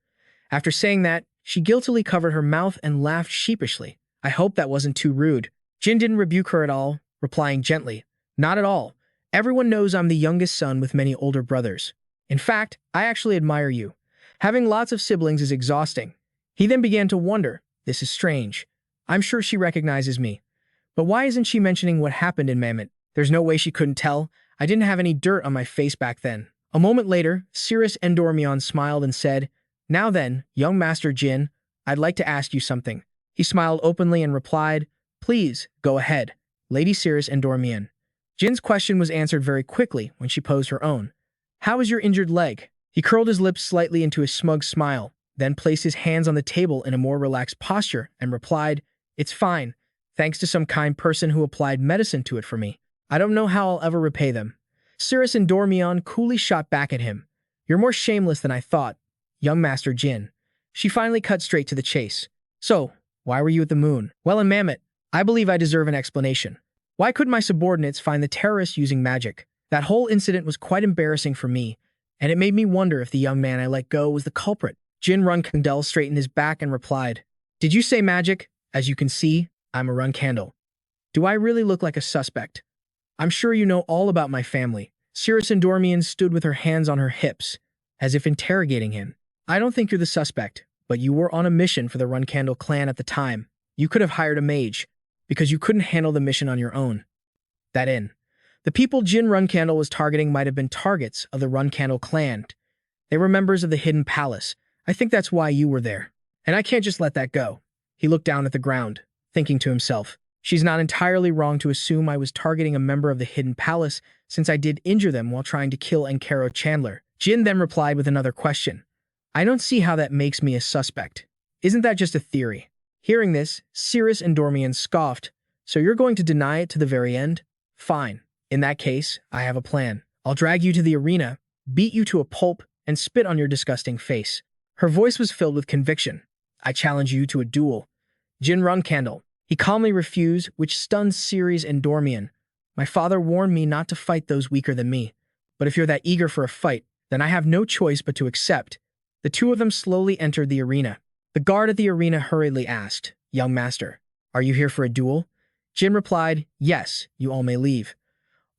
After saying that, she guiltily covered her mouth and laughed sheepishly. "I hope that wasn't too rude." Jin didn't rebuke her at all, replying gently, "Not at all. Everyone knows I'm the youngest son with many older brothers. In fact, I actually admire you. Having lots of siblings is exhausting." He then began to wonder, this is strange. I'm sure she recognizes me. But why isn't she mentioning what happened in Mammoth? There's no way she couldn't tell. I didn't have any dirt on my face back then. A moment later, Cyrus Endormion smiled and said, "Now then, young Master Jin, I'd like to ask you something." He smiled openly and replied, "Please, go ahead, Lady Cyrus Endormion." Jin's question was answered very quickly when she posed her own. "How is your injured leg?" He curled his lips slightly into a smug smile, then placed his hands on the table in a more relaxed posture and replied, "It's fine, thanks to some kind person who applied medicine to it for me. I don't know how I'll ever repay them." Cyrus Endormion coolly shot back at him. "You're more shameless than I thought, young Master Jin." She finally cut straight to the chase. "So, why were you at the moon?" "Well, in Mammoth, I believe I deserve an explanation. Why couldn't my subordinates find the terrorists using magic? That whole incident was quite embarrassing for me, and it made me wonder if the young man I let go was the culprit." Jin Runcandel straightened his back and replied, "Did you say magic? As you can see, I'm a Runcandel. Do I really look like a suspect? I'm sure you know all about my family." Cyrus Endormion stood with her hands on her hips, as if interrogating him. "I don't think you're the suspect, but you were on a mission for the Runcandel clan at the time. You could have hired a mage, because you couldn't handle the mission on your own." The people Jin Runcandel was targeting might have been targets of the Runcandel clan. They were members of the Hidden Palace. I think that's why you were there. And I can't just let that go. He looked down at the ground, thinking to himself, she's not entirely wrong to assume I was targeting a member of the Hidden Palace since I did injure them while trying to kill Enkaro Chandler. Jin then replied with another question. "I don't see how that makes me a suspect. Isn't that just a theory?" Hearing this, Cyrus Endormion scoffed. "So you're going to deny it to the very end? Fine. In that case, I have a plan. I'll drag you to the arena, beat you to a pulp, and spit on your disgusting face." Her voice was filled with conviction. "I challenge you to a duel." Jin Runcandel. He calmly refused, which stunned Cyrus Endormion. "My father warned me not to fight those weaker than me. But if you're that eager for a fight, then I have no choice but to accept." The two of them slowly entered the arena. The guard at the arena hurriedly asked, "Young master, are you here for a duel?" Jin replied, "Yes, you all may leave.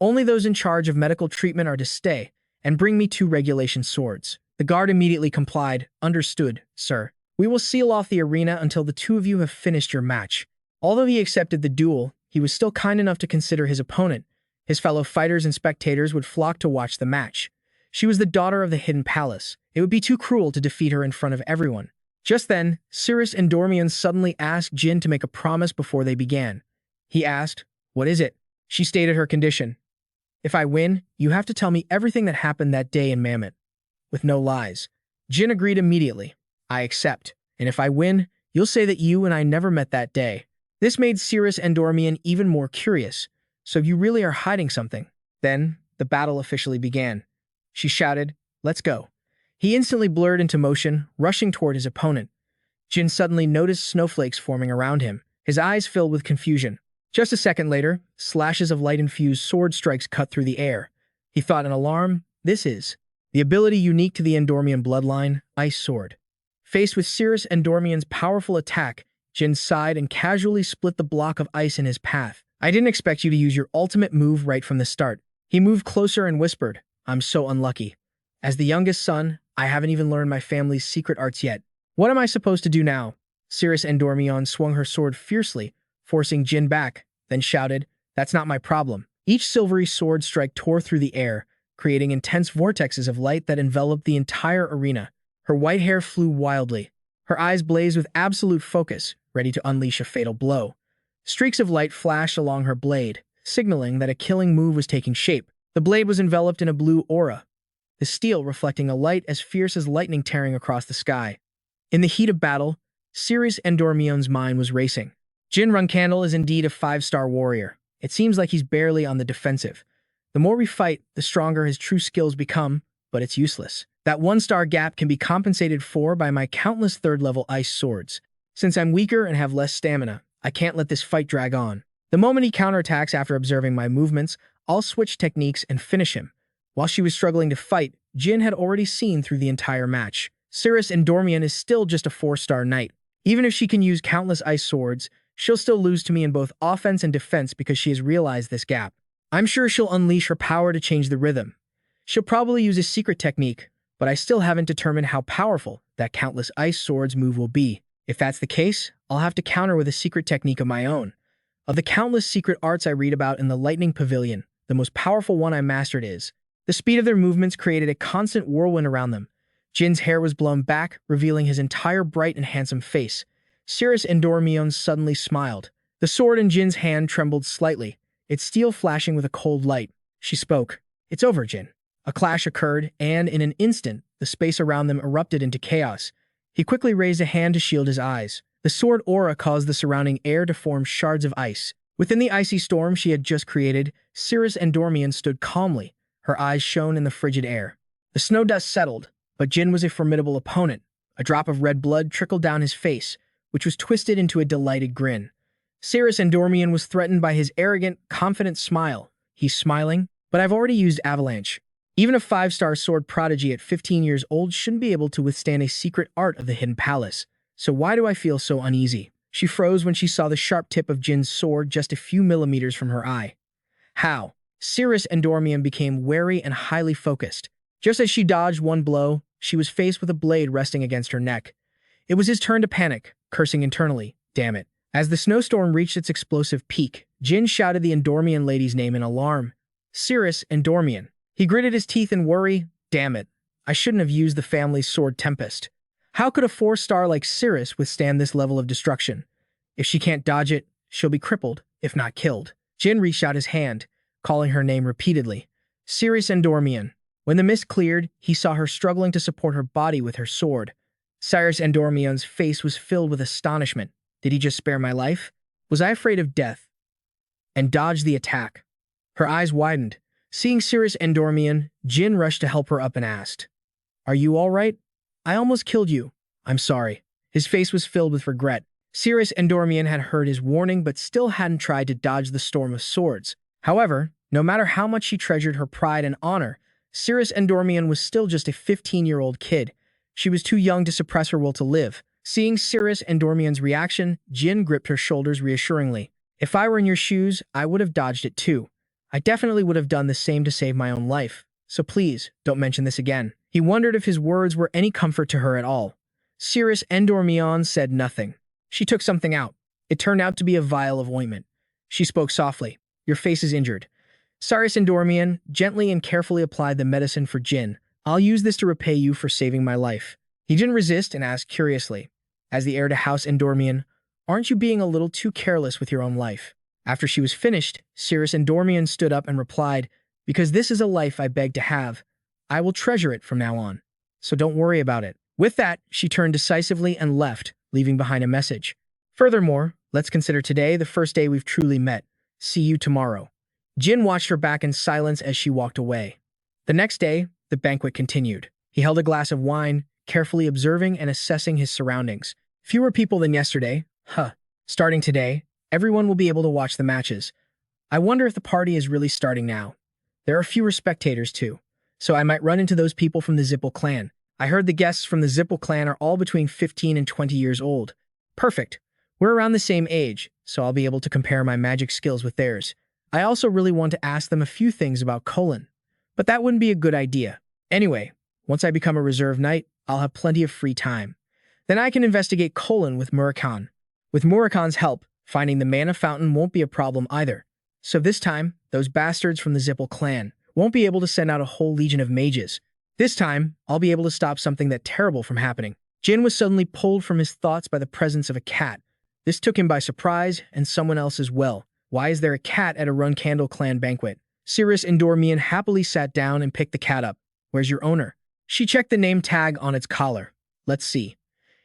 Only those in charge of medical treatment are to stay, and bring me 2 regulation swords." The guard immediately complied, "Understood, sir. We will seal off the arena until the 2 of you have finished your match." Although he accepted the duel, he was still kind enough to consider his opponent. His fellow fighters and spectators would flock to watch the match. She was the daughter of the Hidden Palace. It would be too cruel to defeat her in front of everyone. Just then, Cyrus Endormion suddenly asked Jin to make a promise before they began. He asked, "What is it?" She stated her condition. "If I win, you have to tell me everything that happened that day in Mammoth, with no lies." Jin agreed immediately. "I accept. And if I win, you'll say that you and I never met that day." This made Cyrus Endormion even more curious. "So you really are hiding something?" Then, the battle officially began. She shouted, "Let's go." He instantly blurred into motion, rushing toward his opponent. Jin suddenly noticed snowflakes forming around him, his eyes filled with confusion. Just a second later, slashes of light-infused sword strikes cut through the air. He thought in alarm, this is the ability unique to the Endormion bloodline, Ice Sword. Faced with Cyrus Endormion's powerful attack, Jin sighed and casually split the block of ice in his path. "I didn't expect you to use your ultimate move right from the start." He moved closer and whispered, "I'm so unlucky. As the youngest son, I haven't even learned my family's secret arts yet. What am I supposed to do now?" Cyrus Endormion swung her sword fiercely, forcing Jin back, then shouted, "That's not my problem." Each silvery sword strike tore through the air, creating intense vortexes of light that enveloped the entire arena. Her white hair flew wildly. Her eyes blazed with absolute focus, ready to unleash a fatal blow. Streaks of light flashed along her blade, signaling that a killing move was taking shape. The blade was enveloped in a blue aura, the steel reflecting a light as fierce as lightning tearing across the sky. In the heat of battle, Cyrus Endormion's mind was racing. Jin Runcandel is indeed a 5-star warrior. It seems like he's barely on the defensive. The more we fight, the stronger his true skills become, but it's useless. That 1-star gap can be compensated for by my countless 3rd-level ice swords. Since I'm weaker and have less stamina, I can't let this fight drag on. The moment he counterattacks after observing my movements, I'll switch techniques and finish him. While she was struggling to fight, Jin had already seen through the entire match. Cirrus Endormion is still just a 4-star knight. Even if she can use countless ice swords, she'll still lose to me in both offense and defense because she has realized this gap. I'm sure she'll unleash her power to change the rhythm. She'll probably use a secret technique, but I still haven't determined how powerful that countless ice swords move will be. If that's the case, I'll have to counter with a secret technique of my own. Of the countless secret arts I read about in the Lightning Pavilion, the most powerful one I mastered is the speed of their movements created a constant whirlwind around them. Jin's hair was blown back, revealing his entire bright and handsome face. Cirrus Endormion suddenly smiled. The sword in Jin's hand trembled slightly, its steel flashing with a cold light. She spoke. "It's over, Jin." A clash occurred, and in an instant, the space around them erupted into chaos. He quickly raised a hand to shield his eyes. The sword aura caused the surrounding air to form shards of ice. Within the icy storm she had just created, Cirrus Endormion stood calmly, her eyes shone in the frigid air. The snow dust settled, but Jin was a formidable opponent. A drop of red blood trickled down his face, which was twisted into a delighted grin. Cirrus Endormion was threatened by his arrogant, confident smile. He's smiling, but I've already used Avalanche. Even a 5-star sword prodigy at 15 years old shouldn't be able to withstand a secret art of the Hidden Palace. So why do I feel so uneasy? She froze when she saw the sharp tip of Jin's sword just a few millimeters from her eye. How? Cirrus Endormion became wary and highly focused. Just as she dodged one blow, she was faced with a blade resting against her neck. It was his turn to panic, cursing internally. Damn it. As the snowstorm reached its explosive peak, Jin shouted the Endormion lady's name in alarm. Cirrus Endormion. He gritted his teeth in worry. Damn it. I shouldn't have used the family's sword Tempest. How could a 4-star like Cirrus withstand this level of destruction? If she can't dodge it, she'll be crippled, if not killed. Jin reached out his hand, calling her name repeatedly. Cirrus Endormion. When the mist cleared, he saw her struggling to support her body with her sword. Cirrus Endormion's face was filled with astonishment. Did he just spare my life? Was I afraid of death? And dodged the attack. Her eyes widened. Seeing Cirrus Endormion, Jin rushed to help her up and asked, "Are you all right? I almost killed you. I'm sorry." His face was filled with regret. Cirrus Endormion had heard his warning but still hadn't tried to dodge the storm of swords. However, no matter how much she treasured her pride and honor, Cirrus Endormion was still just a 15-year-old kid. She was too young to suppress her will to live. Seeing Cirrus Endormion's reaction, Jin gripped her shoulders reassuringly. "If I were in your shoes, I would have dodged it too. I definitely would have done the same to save my own life. So please, don't mention this again." He wondered if his words were any comfort to her at all. Cirrus Endormion said nothing. She took something out. It turned out to be a vial of ointment. She spoke softly. "Your face is injured." Cirrus Endormion gently and carefully applied the medicine for Jin. "I'll use this to repay you for saving my life." He didn't resist and asked curiously, as the heir to House Endormion, "Aren't you being a little too careless with your own life?" After she was finished, Cirrus Endormion stood up and replied, "Because this is a life I beg to have. I will treasure it from now on. So don't worry about it." With that, she turned decisively and left, leaving behind a message. "Furthermore, let's consider today the first day we've truly met. See you tomorrow." Jin watched her back in silence as she walked away. The next day, the banquet continued. He held a glass of wine, carefully observing and assessing his surroundings. Fewer people than yesterday. Starting today, everyone will be able to watch the matches. I wonder if the party is really starting now. There are fewer spectators too, so I might run into those people from the Zippel clan. I heard the guests from the Zippel clan are all between 15 and 20 years old. Perfect. We're around the same age, so I'll be able to compare my magic skills with theirs. I also really want to ask them a few things about Colin, but that wouldn't be a good idea. Anyway, once I become a reserve knight, I'll have plenty of free time. Then I can investigate Colin with Murakan. With Murakan's help, finding the mana fountain won't be a problem either. So this time, those bastards from the Zippel clan won't be able to send out a whole legion of mages. This time, I'll be able to stop something that terrible from happening. Jin was suddenly pulled from his thoughts by the presence of a cat. This took him by surprise, and someone else as well. Why is there a cat at a Runcandel clan banquet? Cirrus Endormion happily sat down and picked the cat up. "Where's your owner?" She checked the name tag on its collar. "Let's see.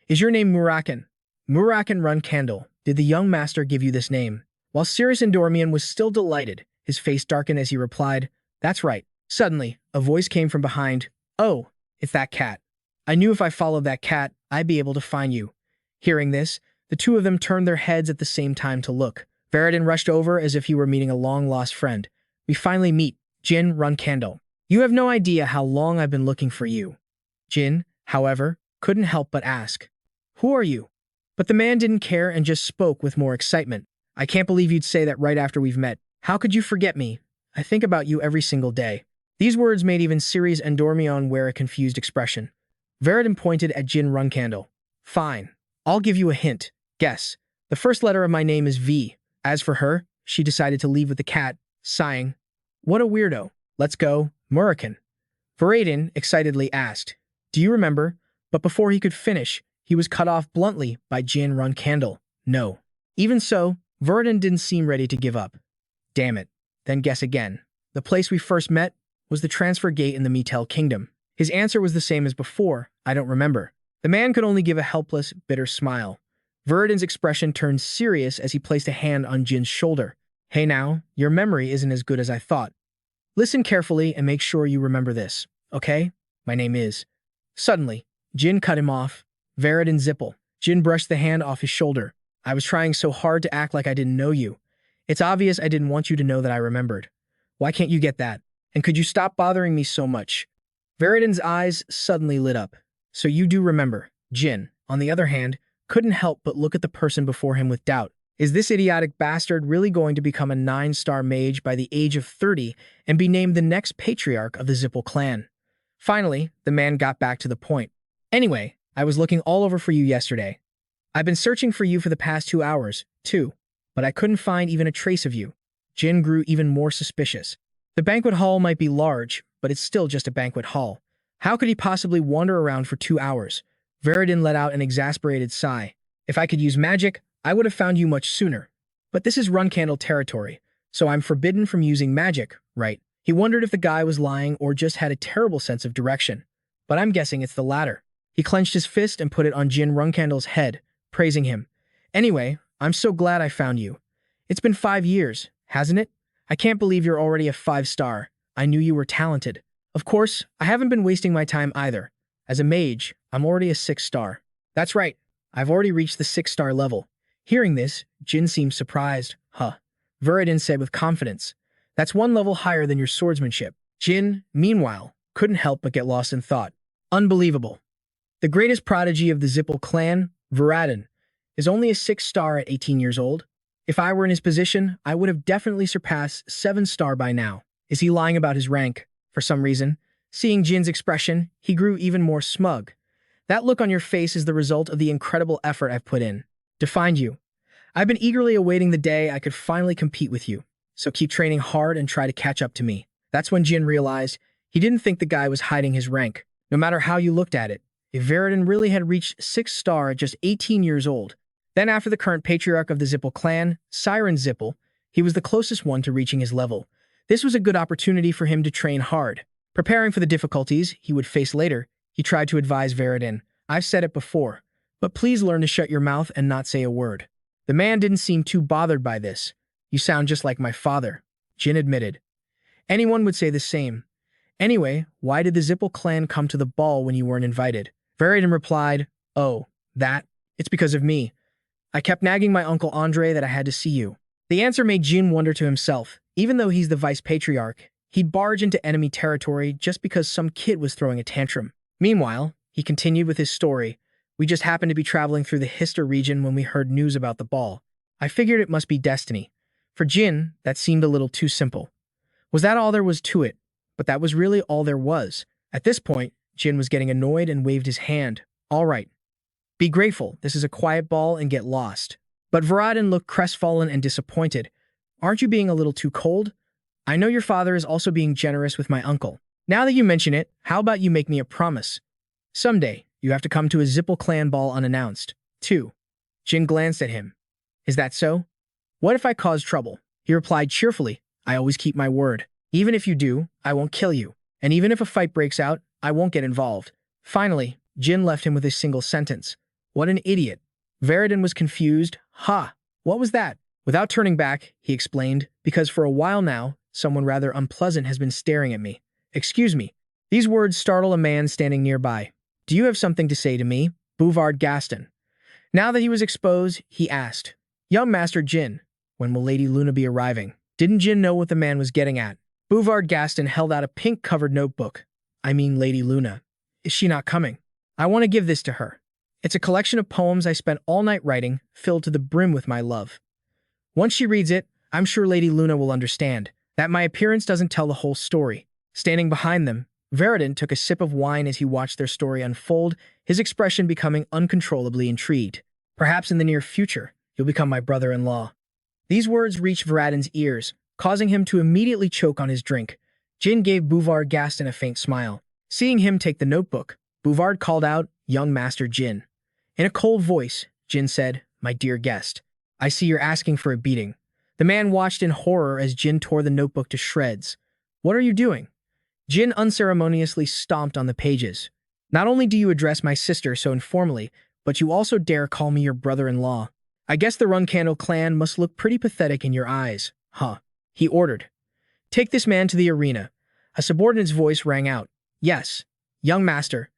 Is your name Murakan?" "Murakan Runcandel. Did the young master give you this name?" While Cirrus Endormion was still delighted, his face darkened as he replied, "That's right." Suddenly, a voice came from behind. "Oh, it's that cat. I knew if I followed that cat, I'd be able to find you." Hearing this, The two of them turned their heads at the same time to look. Veridin rushed over as if he were meeting a long-lost friend. We finally meet, Jin Runcandel. You have no idea how long I've been looking for you. Jin, however, couldn't help but ask, who are you? But the man didn't care and just spoke with more excitement. I can't believe you'd say that right after we've met. How could you forget me? I think about you every single day. These words made even Ceres and Dormion wear a confused expression. Veridin pointed at Jin Runcandel. Fine. I'll give you a hint. Guess. The first letter of my name is V. As for her, she decided to leave with the cat, sighing. What a weirdo. Let's go, Murakan. Veridin excitedly asked, do you remember? But before he could finish, he was cut off bluntly by Jin Runcandel. No. Even so, Veridin didn't seem ready to give up. Damn it. Then guess again. The place we first met was the transfer gate in the Metel Kingdom. His answer was the same as before. I don't remember. The man could only give a helpless, bitter smile. Veridin's expression turned serious as he placed a hand on Jin's shoulder. Hey now, your memory isn't as good as I thought. Listen carefully and make sure you remember this, okay? My name is... Suddenly, Jin cut him off. Veridin Zippel. Jin brushed the hand off his shoulder. I was trying so hard to act like I didn't know you. It's obvious I didn't want you to know that I remembered. Why can't you get that? And could you stop bothering me so much? Veridin's eyes suddenly lit up. So you do remember. Jin, on the other hand, couldn't help but look at the person before him with doubt. Is this idiotic bastard really going to become a 9-star mage by the age of 30 and be named the next patriarch of the Zippel clan? Finally, the man got back to the point. Anyway, I was looking all over for you yesterday. I've been searching for you for the past 2 hours, too, but I couldn't find even a trace of you. Jin grew even more suspicious. The banquet hall might be large, but it's still just a banquet hall. How could he possibly wander around for 2 hours? Veridin let out an exasperated sigh. If I could use magic, I would have found you much sooner. But this is Runcandel territory, so I'm forbidden from using magic, right? He wondered if the guy was lying or just had a terrible sense of direction. But I'm guessing it's the latter. He clenched his fist and put it on Jin Runcandel's head, praising him. Anyway, I'm so glad I found you. It's been 5 years, hasn't it? I can't believe you're already a 5-star. I knew you were talented. Of course, I haven't been wasting my time either. As a mage, I'm already a 6-star. That's right. I've already reached the 6-star level. Hearing this, Jin seemed surprised. Huh. Veridin said with confidence. That's 1 level higher than your swordsmanship. Jin, meanwhile, couldn't help but get lost in thought. Unbelievable. The greatest prodigy of the Zippel clan, Veridin, is only a 6-star at 18 years old. If I were in his position, I would have definitely surpassed 7-star by now. Is he lying about his rank? For some reason, seeing Jin's expression, he grew even more smug. That look on your face is the result of the incredible effort I've put in to find you. I've been eagerly awaiting the day I could finally compete with you, so keep training hard and try to catch up to me. That's when Jin realized he didn't think the guy was hiding his rank, no matter how you looked at it. If Veridin really had reached 6-star at just 18 years old, then after the current patriarch of the Zippel clan, Siren Zippel, he was the closest one to reaching his level. This was a good opportunity for him to train hard. Preparing for the difficulties he would face later, he tried to advise Veridin. I've said it before, but please learn to shut your mouth and not say a word. The man didn't seem too bothered by this. You sound just like my father, Jin admitted. Anyone would say the same. Anyway, why did the Zippel clan come to the ball when you weren't invited? Veridin replied, oh, that? It's because of me. I kept nagging my uncle Andre that I had to see you. The answer made Jin wonder to himself. Even though he's the vice patriarch, he'd barge into enemy territory just because some kid was throwing a tantrum. Meanwhile, he continued with his story. We just happened to be traveling through the Hister region when we heard news about the ball. I figured it must be destiny. For Jin, that seemed a little too simple. Was that all there was to it? But that was really all there was. At this point, Jin was getting annoyed and waved his hand. All right. Be grateful, this is a quiet ball and get lost. But Veridin looked crestfallen and disappointed. Aren't you being a little too cold? I know your father is also being generous with my uncle. Now that you mention it, how about you make me a promise? Someday, you have to come to a Zippel clan ball unannounced. 2. Jin glanced at him. Is that so? What if I cause trouble? He replied cheerfully. I always keep my word. Even if you do, I won't kill you. And even if a fight breaks out, I won't get involved. Finally, Jin left him with a single sentence. What an idiot. Veridin was confused. Ha! What was that? Without turning back, he explained, because for a while now, someone rather unpleasant has been staring at me. Excuse me. These words startle a man standing nearby. Do you have something to say to me? Bouvard Gaston. Now that he was exposed, he asked, "Young Master Jin, when will Lady Luna be arriving?" Didn't Jin know what the man was getting at? Bouvard Gaston held out a pink-covered notebook. "I mean Lady Luna. Is she not coming? I want to give this to her. It's a collection of poems I spent all night writing, filled to the brim with my love. Once she reads it, I'm sure Lady Luna will understand that my appearance doesn't tell the whole story." Standing behind them, Veridin took a sip of wine as he watched their story unfold, his expression becoming uncontrollably intrigued. "Perhaps in the near future, you'll become my brother-in-law." These words reached Veradin's ears, causing him to immediately choke on his drink. Jin gave Bouvard Gaston a faint smile. Seeing him take the notebook, Bouvard called out, "Young Master Jin." In a cold voice, Jin said, "My dear guest, I see you're asking for a beating." The man watched in horror as Jin tore the notebook to shreds. "What are you doing?" Jin unceremoniously stomped on the pages. "Not only do you address my sister so informally, but you also dare call me your brother-in-law. I guess the Runcandel clan must look pretty pathetic in your eyes, huh?" He ordered. "Take this man to the arena." A subordinate's voice rang out. "Yes, young master."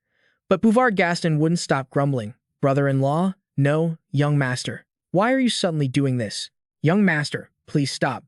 But Bouvard Gaston wouldn't stop grumbling. "Brother-in-law? No, young master. Why are you suddenly doing this? Young master, please stop.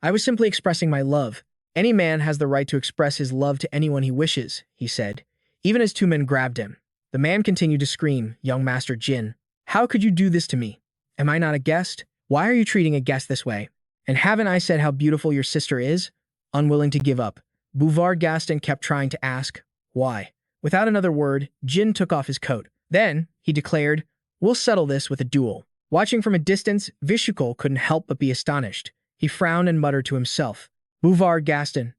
I was simply expressing my love. Any man has the right to express his love to anyone he wishes," he said, even as two men grabbed him. The man continued to scream, "Young Master Jin, how could you do this to me? Am I not a guest? Why are you treating a guest this way? And haven't I said how beautiful your sister is?" Unwilling to give up, Bouvard Gaston kept trying to ask, "Why?" Without another word, Jin took off his coat. Then, he declared, "We'll settle this with a duel." Watching from a distance, Vishukul couldn't help but be astonished. He frowned and muttered to himself, "Bouvard Gaston."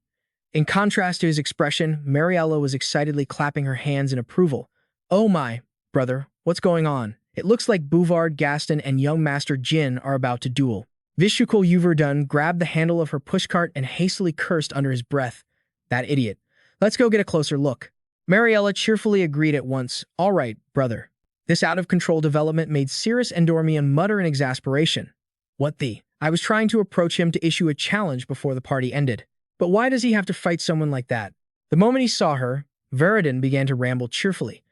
In contrast to his expression, Mariella was excitedly clapping her hands in approval. "Oh my, brother, what's going on? It looks like Bouvard Gaston and young Master Jin are about to duel." Vishukul Yuverdun grabbed the handle of her pushcart and hastily cursed under his breath. "That idiot. Let's go get a closer look." Mariella cheerfully agreed at once. "All right, brother." This out-of-control development made Cirrus Endormian mutter in exasperation. "What the? I was trying to approach him to issue a challenge before the party ended. But why does he have to fight someone like that?" The moment he saw her, Veridin began to ramble cheerfully.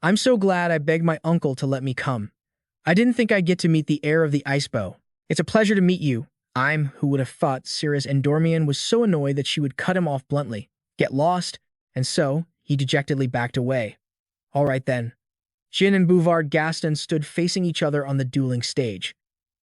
"I'm so glad I begged my uncle to let me come. I didn't think I'd get to meet the heir of the Icebow. It's a pleasure to meet you." Who would have thought Cirrus Endormian was so annoyed that she would cut him off bluntly. "Get lost." And so, he dejectedly backed away. All right then. Jin and Bouvard Gaston stood facing each other on the dueling stage.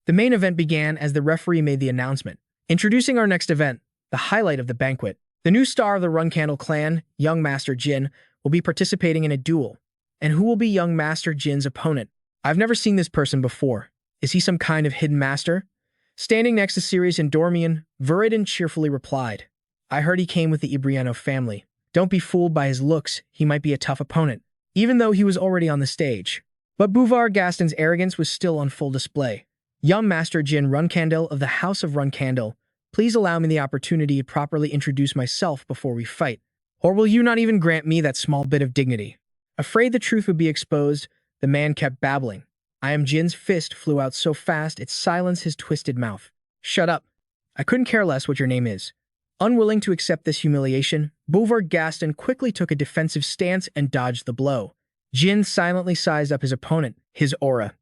The main event began as the referee made the announcement. Introducing our next event, the highlight of the banquet. The new star of the Runcandel clan, young Master Jin, will be participating in a duel. And who will be young Master Jin's opponent? I've never seen this person before. Is he some kind of hidden master? Standing next to Sirius and Dormian, Veridin cheerfully replied, "I heard he came with the Ibriano family. Don't be fooled by his looks, he might be a tough opponent," even though he was already on the stage. But Bouvard Gaston's arrogance was still on full display. "Young Master Jin Runcandel of the House of Runcandel, please allow me the opportunity to properly introduce myself before we fight. Or will you not even grant me that small bit of dignity?" Afraid the truth would be exposed, the man kept babbling. "I am Jin's fist flew out so fast it silenced his twisted mouth." "Shut up. I couldn't care less what your name is." Unwilling to accept this humiliation, Bouvard Gaston quickly took a defensive stance and dodged the blow. Jin silently sized up his opponent, his aura.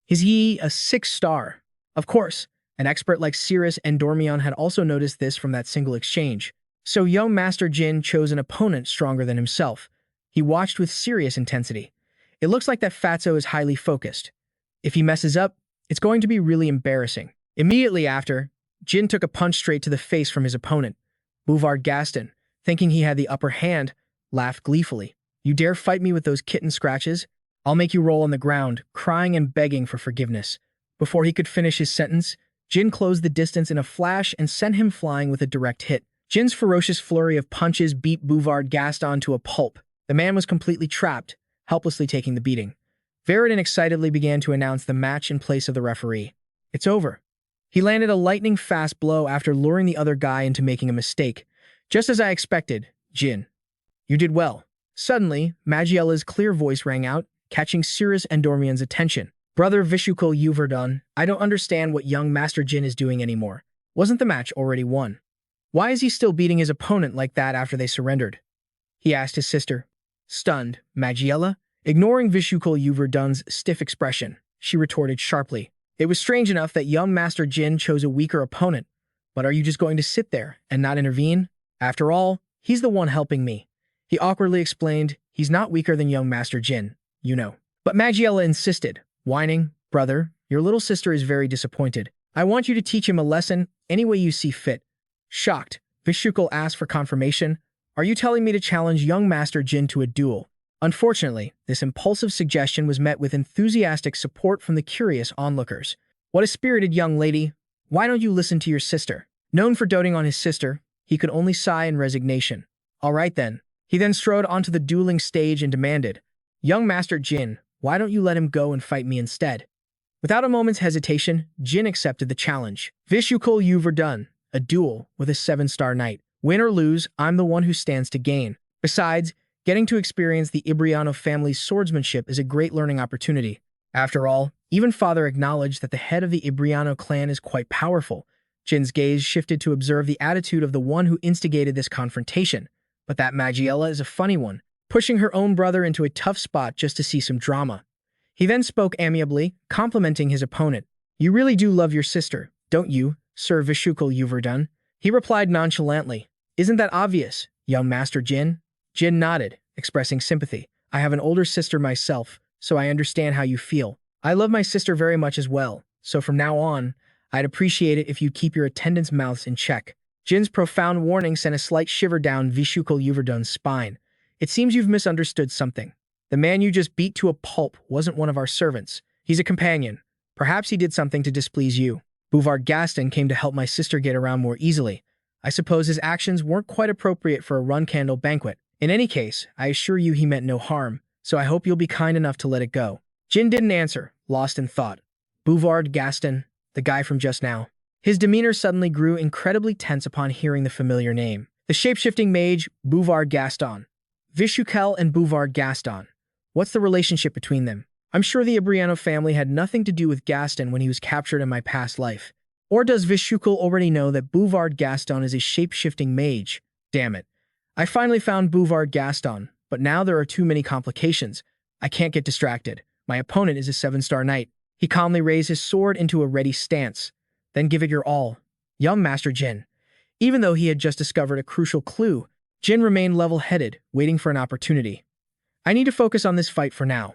Is he a 6-star? Of course, an expert like Cirrus Endormion had also noticed this from that single exchange. So young Master Jin chose an opponent stronger than himself. He watched with serious intensity. It looks like that fatso is highly focused. If he messes up, it's going to be really embarrassing. Immediately after, Jin took a punch straight to the face from his opponent. Bouvard Gaston, thinking he had the upper hand, laughed gleefully. "You dare fight me with those kitten scratches? I'll make you roll on the ground, crying and begging for forgiveness." Before he could finish his sentence, Jin closed the distance in a flash and sent him flying with a direct hit. Jin's ferocious flurry of punches beat Bouvard Gaston to a pulp. The man was completely trapped, helplessly taking the beating. Veridin excitedly began to announce the match in place of the referee. "It's over." He landed a lightning-fast blow after luring the other guy into making a mistake. "Just as I expected, Jin. You did well." Suddenly, Magiella's clear voice rang out, catching Cirrus Endormian's attention. "Brother Vishukul Yuverdun, I don't understand what young Master Jin is doing anymore. Wasn't the match already won? Why is he still beating his opponent like that after they surrendered?" he asked his sister. Stunned, Magiella, ignoring Vishukul Yuverdun's stiff expression, she retorted sharply. It was strange enough that young Master Jin chose a weaker opponent, but are you just going to sit there and not intervene? After all, he's the one helping me. He awkwardly explained, he's not weaker than young Master Jin, you know. But Magiella insisted, whining, brother, your little sister is very disappointed. I want you to teach him a lesson any way you see fit. Shocked, Vishukal asked for confirmation. Are you telling me to challenge young Master Jin to a duel? Unfortunately, this impulsive suggestion was met with enthusiastic support from the curious onlookers. What a spirited young lady. Why don't you listen to your sister? Known for doting on his sister, he could only sigh in resignation. All right then. He then strode onto the dueling stage and demanded, young Master Jin, why don't you let him go and fight me instead? Without a moment's hesitation, Jin accepted the challenge. Vishukal Yuvardhan, a duel with a 7-star knight. Win or lose, I'm the one who stands to gain. Besides, getting to experience the Ibriano family's swordsmanship is a great learning opportunity. After all, even father acknowledged that the head of the Ibriano clan is quite powerful. Jin's gaze shifted to observe the attitude of the one who instigated this confrontation. But that Magiella is a funny one, pushing her own brother into a tough spot just to see some drama. He then spoke amiably, complimenting his opponent. You really do love your sister, don't you, Sir Vishukal Yuvardhan? He replied nonchalantly. Isn't that obvious, young Master Jin? Jin nodded, expressing sympathy. I have an older sister myself, so I understand how you feel. I love my sister very much as well, so from now on, I'd appreciate it if you'd keep your attendants' mouths in check. Jin's profound warning sent a slight shiver down Vishukal Yuvardhan's spine. It seems you've misunderstood something. The man you just beat to a pulp wasn't one of our servants. He's a companion. Perhaps he did something to displease you. Bouvard Gaston came to help my sister get around more easily. I suppose his actions weren't quite appropriate for a Runcandel banquet. In any case, I assure you he meant no harm, so I hope you'll be kind enough to let it go. Jin didn't answer, lost in thought. Bouvard Gaston, the guy from just now. His demeanor suddenly grew incredibly tense upon hearing the familiar name. The shape-shifting mage, Bouvard Gaston. Vishukal and Bouvard Gaston. What's the relationship between them? I'm sure the Ibriano family had nothing to do with Gaston when he was captured in my past life. Or does Vishukal already know that Bouvard Gaston is a shape-shifting mage? Damn it. I finally found Bouvard Gaston, but now there are too many complications. I can't get distracted. My opponent is a 7-star knight. He calmly raised his sword into a ready stance. Then give it your all. Young Master Jin. Even though he had just discovered a crucial clue, Jin remained level-headed, waiting for an opportunity. I need to focus on this fight for now.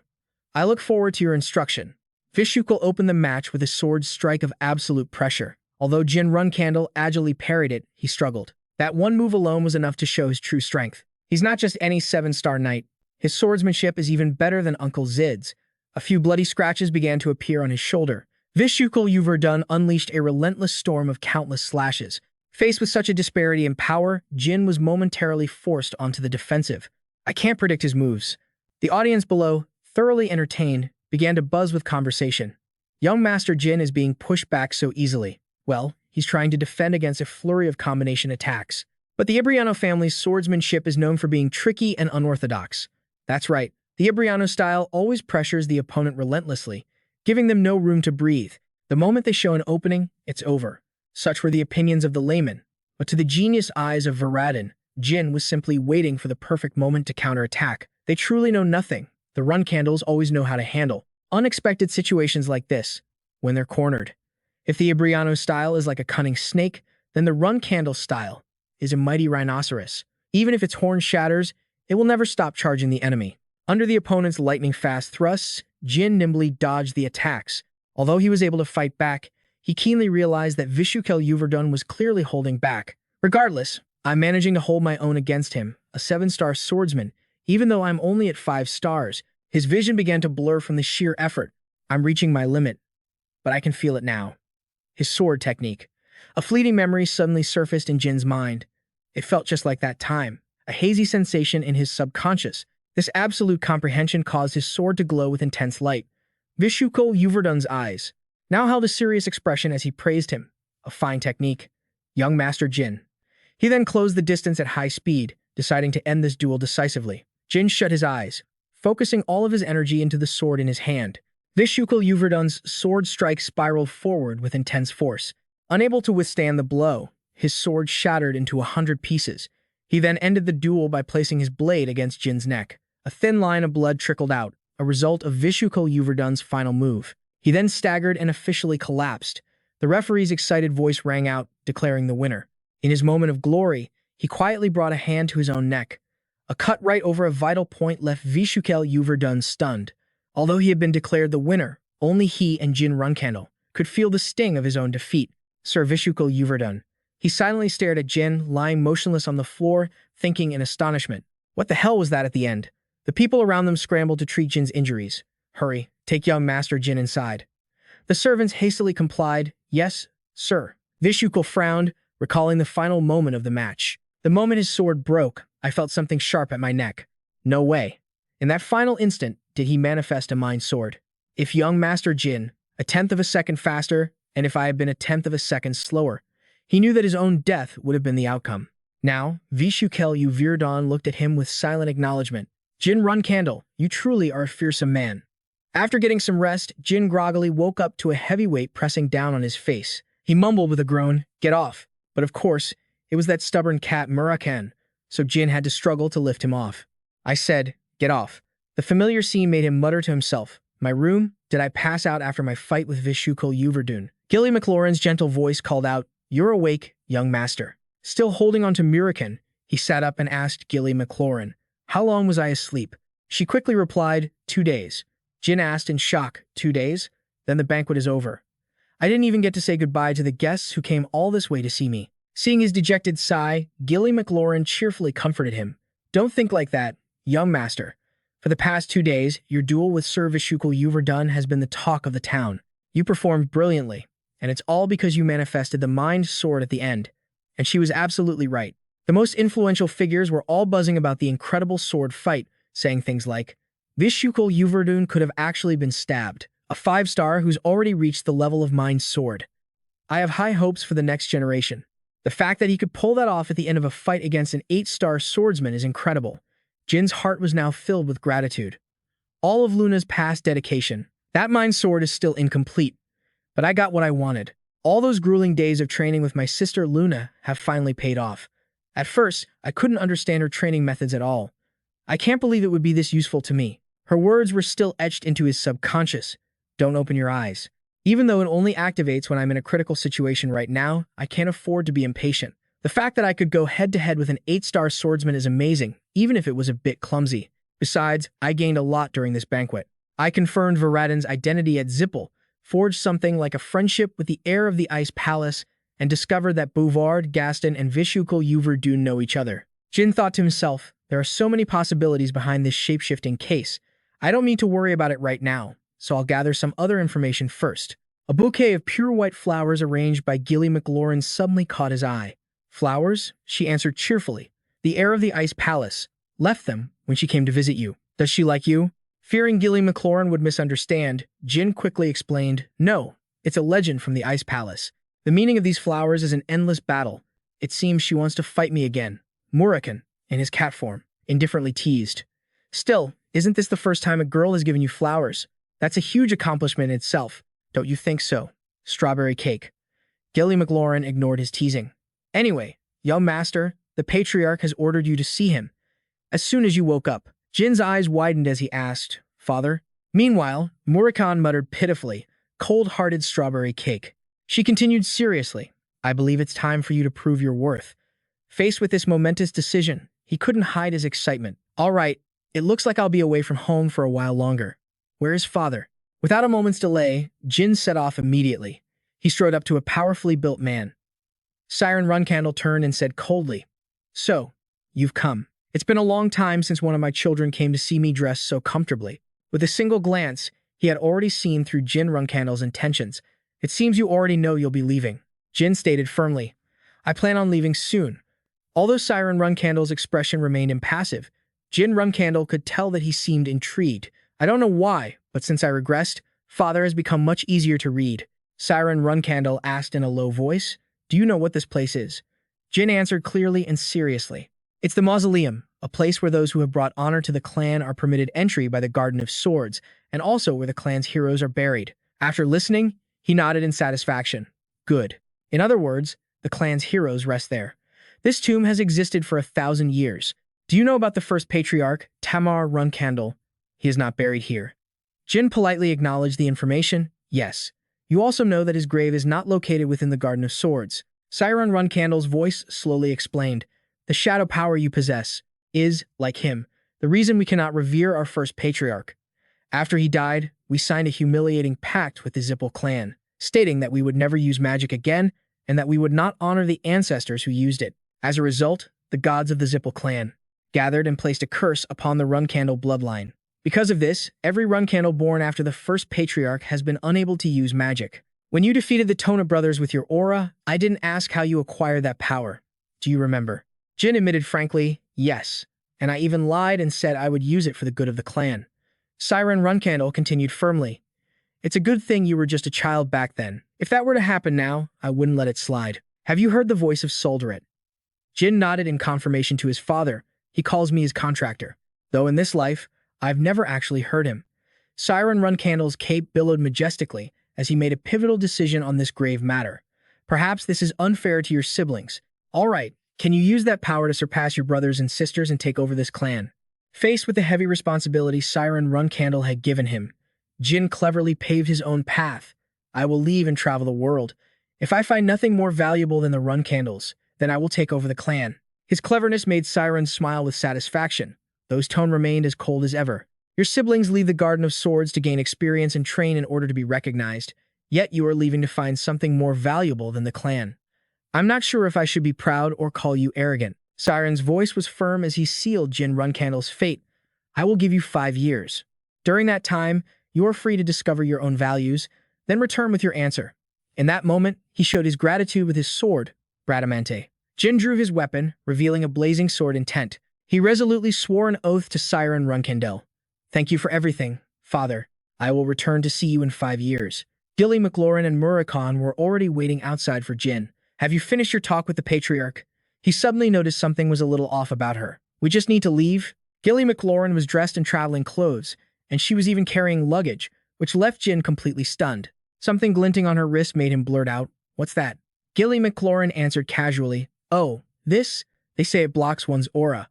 I look forward to your instruction. Vishukal opened the match with a sword strike of absolute pressure. Although Jin Runcandel agilely parried it, he struggled. That one move alone was enough to show his true strength. He's not just any 7-star knight. His swordsmanship is even better than Uncle Zid's. A few bloody scratches began to appear on his shoulder. Vishukal Yuvardhan unleashed a relentless storm of countless slashes. Faced with such a disparity in power, Jin was momentarily forced onto the defensive. I can't predict his moves. The audience below, thoroughly entertained, began to buzz with conversation. Young Master Jin is being pushed back so easily. Well, he's trying to defend against a flurry of combination attacks. But the Ibriano family's swordsmanship is known for being tricky and unorthodox. That's right, the Ibriano style always pressures the opponent relentlessly, giving them no room to breathe. The moment they show an opening, it's over. Such were the opinions of the layman. But to the genius eyes of Varadin, Jin was simply waiting for the perfect moment to counterattack. They truly know nothing. The Runcandels always know how to handle unexpected situations like this, when they're cornered. If the Ibriano style is like a cunning snake, then the Runcandel style is a mighty rhinoceros. Even if its horn shatters, it will never stop charging the enemy. Under the opponent's lightning-fast thrusts, Jin nimbly dodged the attacks. Although he was able to fight back, he keenly realized that Vishukal Yuvardhan was clearly holding back. Regardless, I'm managing to hold my own against him, a 7-star swordsman, even though I'm only at 5 stars. His vision began to blur from the sheer effort. I'm reaching my limit, but I can feel it now. His sword technique. A fleeting memory suddenly surfaced in Jin's mind. It felt just like that time, a hazy sensation in his subconscious. This absolute comprehension caused his sword to glow with intense light. Vishukal Yuvardhan's eyes now held a serious expression as he praised him. A fine technique. Young Master Jin. He then closed the distance at high speed, deciding to end this duel decisively. Jin shut his eyes, focusing all of his energy into the sword in his hand. Vishukal Yuvardhan's sword strike spiraled forward with intense force. Unable to withstand the blow, his sword shattered into 100 pieces. He then ended the duel by placing his blade against Jin's neck. A thin line of blood trickled out, a result of Vishukal Yuvardhan's final move. He then staggered and officially collapsed. The referee's excited voice rang out, declaring the winner. In his moment of glory, he quietly brought a hand to his own neck. A cut right over a vital point left Vishukel Yuverdun stunned. Although he had been declared the winner, only he and Jin Runcandel could feel the sting of his own defeat. Sir Vishukel Yuverdun. He silently stared at Jin, lying motionless on the floor, thinking in astonishment. What the hell was that at the end? The people around them scrambled to treat Jin's injuries. Hurry, take young Master Jin inside. The servants hastily complied. Yes, sir. Vishukel frowned, recalling the final moment of the match. The moment his sword broke, I felt something sharp at my neck. No way. In that final instant, did he manifest a mind sword. If young Master Jin, a tenth of a second faster, and if I had been a tenth of a second slower, he knew that his own death would have been the outcome. Now, Vishukel Yuverdun looked at him with silent acknowledgement. Jin Runcandel, you truly are a fearsome man. After getting some rest, Jin groggily woke up to a heavy weight pressing down on his face. He mumbled with a groan, "Get off." But of course, it was that stubborn cat Murakan, so Jin had to struggle to lift him off. I said, "Get off." The familiar scene made him mutter to himself. My room? Did I pass out after my fight with Vishukel Yuverdun? Gilly McLaurin's gentle voice called out, "You're awake, young master." Still holding on to Murakan, he sat up and asked Gilly McLaurin, "How long was I asleep?" She quickly replied, 2 days. Jin asked in shock, 2 days? Then the banquet is over. I didn't even get to say goodbye to the guests who came all this way to see me. Seeing his dejected sigh, Gilly McLaurin cheerfully comforted him. Don't think like that, young master. For the past 2 days, your duel with Sir Vishukel Yuverdun has been the talk of the town. You performed brilliantly, and it's all because you manifested the mind sword at the end. And she was absolutely right. The most influential figures were all buzzing about the incredible sword fight, saying things like, Vishukel Yuverdun could have actually been stabbed, a 5-star who's already reached the level of mind sword. I have high hopes for the next generation. The fact that he could pull that off at the end of a fight against an 8-star swordsman is incredible. Jin's heart was now filled with gratitude. All of Luna's past dedication. That mind sword is still incomplete, but I got what I wanted. All those grueling days of training with my sister Luna have finally paid off. At first, I couldn't understand her training methods at all. I can't believe it would be this useful to me. Her words were still etched into his subconscious. Don't open your eyes. Even though it only activates when I'm in a critical situation right now, I can't afford to be impatient. The fact that I could go head-to-head with an 8-star swordsman is amazing, even if it was a bit clumsy. Besides, I gained a lot during this banquet. I confirmed Varadin's identity at Zippel, forged something like a friendship with the heir of the Ice Palace, and discovered that Bouvard, Gaston, and Vishukel Yuverdun know each other. Jin thought to himself, there are so many possibilities behind this shape-shifting case. I don't need to worry about it right now, so I'll gather some other information first. A bouquet of pure white flowers arranged by Gilly McLaurin suddenly caught his eye. Flowers? She answered cheerfully. The heir of the Ice Palace left them when she came to visit you. Does she like you? Fearing Gilly McLaurin would misunderstand, Jin quickly explained, no, it's a legend from the Ice Palace. The meaning of these flowers is an endless battle. It seems she wants to fight me again. Murakan, in his cat form, indifferently teased. Still, isn't this the first time a girl has given you flowers? That's a huge accomplishment in itself. Don't you think so? Strawberry cake. Gilly McLaurin ignored his teasing. Anyway, young master, the Patriarch has ordered you to see him. As soon as you woke up, Jin's eyes widened as he asked, Father? Meanwhile, Murakan muttered pitifully, cold-hearted strawberry cake. She continued seriously, I believe it's time for you to prove your worth. Faced with this momentous decision, he couldn't hide his excitement. All right, it looks like I'll be away from home for a while longer. Where is father? Without a moment's delay, Jin set off immediately. He strode up to a powerfully built man. Jin Runcandel turned and said coldly, So, you've come. It's been a long time since one of my children came to see me dressed so comfortably. With a single glance, he had already seen through Jin Runcandel's intentions. It seems you already know you'll be leaving. Jin stated firmly, I plan on leaving soon. Although Jin Runcandel's expression remained impassive, Jin Runcandel could tell that he seemed intrigued. I don't know why, but since I regressed, father has become much easier to read. Jin Runcandel asked in a low voice, Do you know what this place is? Jin answered clearly and seriously. It's the Mausoleum, a place where those who have brought honor to the clan are permitted entry by the Garden of Swords, and also where the clan's heroes are buried. After listening, he nodded in satisfaction. Good. In other words, the clan's heroes rest there. This tomb has existed for 1,000 years. Do you know about the first patriarch, Tamar Runcandel? He is not buried here. Jin politely acknowledged the information. Yes. You also know that his grave is not located within the Garden of Swords. Siren Runcandel's voice slowly explained. The shadow power you possess is, like him, the reason we cannot revere our first patriarch. After he died, we signed a humiliating pact with the Zippel clan, stating that we would never use magic again and that we would not honor the ancestors who used it. As a result, the gods of the Zippel clan gathered and placed a curse upon the Runcandel bloodline. Because of this, every Runcandel born after the first patriarch has been unable to use magic. When you defeated the Tona brothers with your aura, I didn't ask how you acquired that power. Do you remember? Jin admitted frankly, yes, and I even lied and said I would use it for the good of the clan. Siren Runcandel continued firmly. It's a good thing you were just a child back then. If that were to happen now, I wouldn't let it slide. Have you heard the voice of Solderet? Jin nodded in confirmation to his father. He calls me his contractor. Though in this life, I've never actually heard him. Siren Runcandel's cape billowed majestically as he made a pivotal decision on this grave matter. Perhaps this is unfair to your siblings. All right, can you use that power to surpass your brothers and sisters and take over this clan? Faced with the heavy responsibility Siren Runcandel had given him, Jin cleverly paved his own path. I will leave and travel the world. If I find nothing more valuable than the Runcandels, then I will take over the clan. His cleverness made Siren smile with satisfaction. Those tone remained as cold as ever. Your siblings leave the Garden of Swords to gain experience and train in order to be recognized, yet you are leaving to find something more valuable than the clan. I'm not sure if I should be proud or call you arrogant. Siren's voice was firm as he sealed Jin Runcandel's fate. I will give you 5 years. During that time, you are free to discover your own values, then return with your answer. In that moment, he showed his gratitude with his sword, Bradamante. Jin drew his weapon, revealing a blazing sword intent. He resolutely swore an oath to Siren Runcandel. Thank you for everything, father. I will return to see you in 5 years. Gilly McLaurin and Murakan were already waiting outside for Jin. Have you finished your talk with the Patriarch? He suddenly noticed something was a little off about her. We just need to leave. Gilly McLaurin was dressed in traveling clothes, and she was even carrying luggage, which left Jin completely stunned. Something glinting on her wrist made him blurt out, "What's that?" Gilly McLaurin answered casually, "Oh, this? They say it blocks one's aura.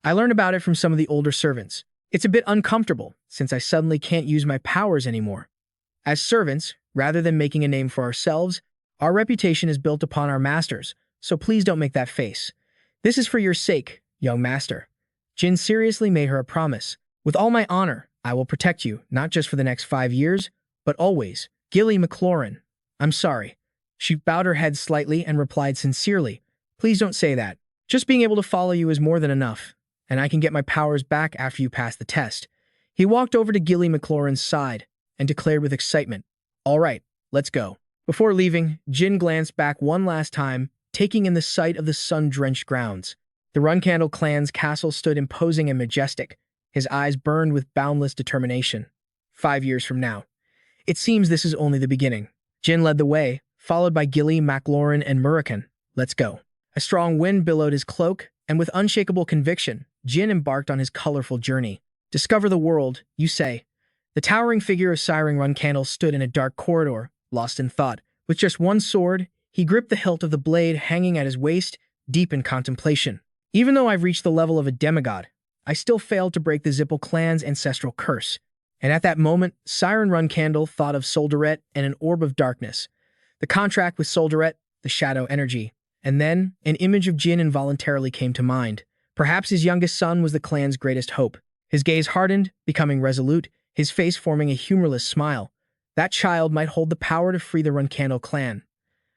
I learned about it from some of the older servants. It's a bit uncomfortable, since I suddenly can't use my powers anymore. As servants, rather than making a name for ourselves, our reputation is built upon our masters, so please don't make that face. This is for your sake, young master." Jin seriously made her a promise. "With all my honor, I will protect you, not just for the next 5 years, but always." Gilly McLaurin, I'm sorry. She bowed her head slightly and replied sincerely, "Please don't say that. Just being able to follow you is more than enough, and I can get my powers back after you pass the test." He walked over to Gilly McLaurin's side and declared with excitement, "All right, let's go." Before leaving, Jin glanced back one last time, taking in the sight of the sun-drenched grounds. The Runcandel clan's castle stood imposing and majestic. His eyes burned with boundless determination. 5 years from now. It seems this is only the beginning. Jin led the way, followed by Gilly, McLaurin, and Murakan. Let's go. A strong wind billowed his cloak, and with unshakable conviction, Jin embarked on his colorful journey. Discover the world, you say. The towering figure of Siren Runcandel stood in a dark corridor, lost in thought. With just one sword, he gripped the hilt of the blade hanging at his waist, deep in contemplation. Even though I've reached the level of a demigod, I still failed to break the Zippel clan's ancestral curse. And at that moment, Siren Runcandel thought of Solderet and an orb of darkness. The contract with Solderet, the shadow energy. And then, an image of Jin involuntarily came to mind. Perhaps his youngest son was the clan's greatest hope. His gaze hardened, becoming resolute, his face forming a humorless smile. That child might hold the power to free the Runcandel clan.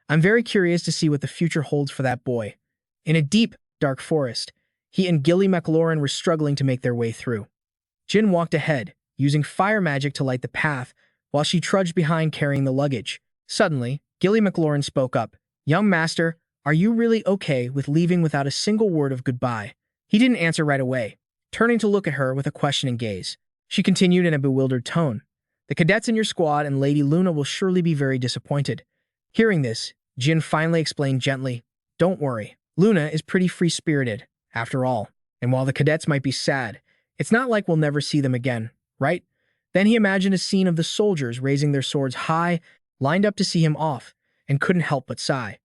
I'm very curious to see what the future holds for that boy. In a deep, dark forest, he and Gilly McLaurin were struggling to make their way through. Jin walked ahead, using fire magic to light the path, while she trudged behind carrying the luggage. Suddenly, Gilly McLaurin spoke up. "Young master, are you really okay with leaving without a single word of goodbye?" He didn't answer right away, turning to look at her with a questioning gaze. She continued in a bewildered tone. "The cadets in your squad and Lady Luna will surely be very disappointed." Hearing this, Jin finally explained gently, "Don't worry. Luna is pretty free-spirited, after all. And while the cadets might be sad, it's not like we'll never see them again, right?" Then he imagined a scene of the soldiers raising their swords high, lined up to see him off, and couldn't help but sigh.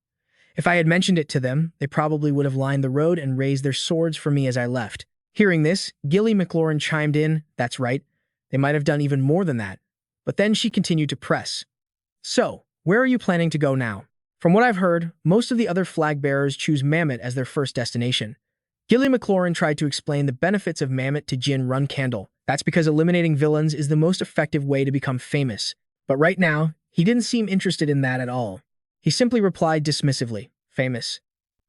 If I had mentioned it to them, they probably would have lined the road and raised their swords for me as I left. Hearing this, Gilly McLaurin chimed in, "That's right. They might have done even more than that." But then she continued to press. So, where are you planning to go now? From what I've heard, most of the other flag bearers choose Mammoth as their first destination. Gilly McLaurin tried to explain the benefits of Mammoth to Jin Runcandel. That's because eliminating villains is the most effective way to become famous. But right now, he didn't seem interested in that at all. He simply replied dismissively, famous.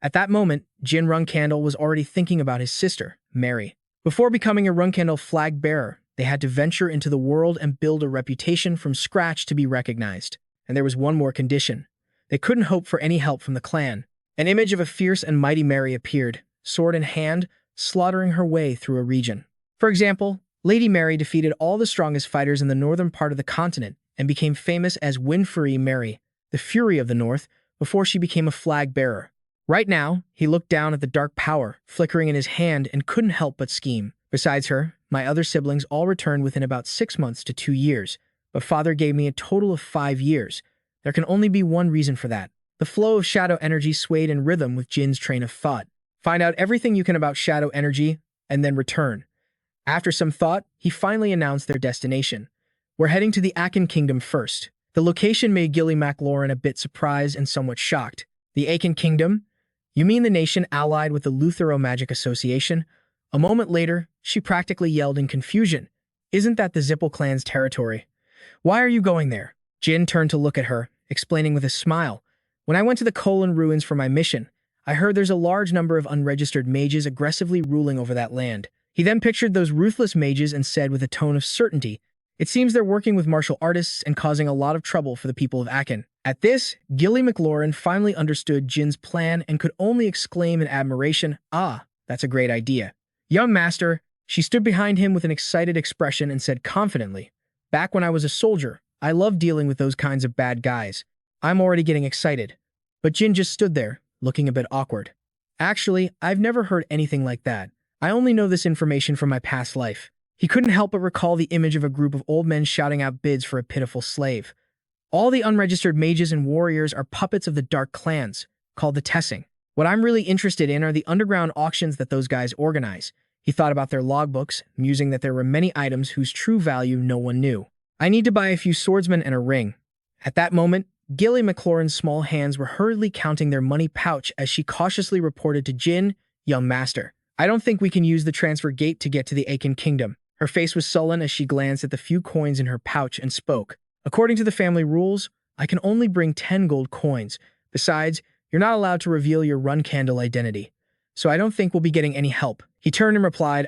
At that moment, Jin Runcandel was already thinking about his sister, Mary. Before becoming a Runcandel flag bearer, they had to venture into the world and build a reputation from scratch to be recognized. And there was one more condition. They couldn't hope for any help from the clan. An image of a fierce and mighty Mary appeared, sword in hand, slaughtering her way through a region. For example, Lady Mary defeated all the strongest fighters in the northern part of the continent and became famous as Windfury Mary, the Fury of the North, before she became a flag bearer. Right now, he looked down at the dark power flickering in his hand and couldn't help but scheme. Besides her, my other siblings all returned within about 6 months to 2 years, but father gave me a total of 5 years. There can only be one reason for that. The flow of shadow energy swayed in rhythm with Jin's train of thought. Find out everything you can about shadow energy, and then return. After some thought, he finally announced their destination. We're heading to the Awaken Kingdom first. The location made Gilly McLaurin a bit surprised and somewhat shocked. The Awaken Kingdom? You mean the nation allied with the Luthero-Magic Association? A moment later, she practically yelled in confusion. Isn't that the Zippel clan's territory? Why are you going there? Jin turned to look at her, explaining with a smile. When I went to the Colon ruins for my mission, I heard there's a large number of unregistered mages aggressively ruling over that land. He then pictured those ruthless mages and said with a tone of certainty, it seems they're working with martial artists and causing a lot of trouble for the people of Awaken. At this, Gilly McLaurin finally understood Jin's plan and could only exclaim in admiration, ah, that's a great idea. Young master, she stood behind him with an excited expression and said confidently, back when I was a soldier, I loved dealing with those kinds of bad guys. I'm already getting excited. But Jin just stood there, looking a bit awkward. Actually, I've never heard anything like that. I only know this information from my past life. He couldn't help but recall the image of a group of old men shouting out bids for a pitiful slave. All the unregistered mages and warriors are puppets of the dark clans, called the Tessing. What I'm really interested in are the underground auctions that those guys organize. He thought about their logbooks, musing that there were many items whose true value no one knew. I need to buy a few swordsmen and a ring. At that moment, Gilly McLaurin's small hands were hurriedly counting their money pouch as she cautiously reported to Jin, young master. I don't think we can use the transfer gate to get to the Awaken Kingdom. Her face was sullen as she glanced at the few coins in her pouch and spoke. According to the family rules, I can only bring 10 gold coins. Besides, you're not allowed to reveal your Runcandel identity. So I don't think we'll be getting any help. He turned and replied,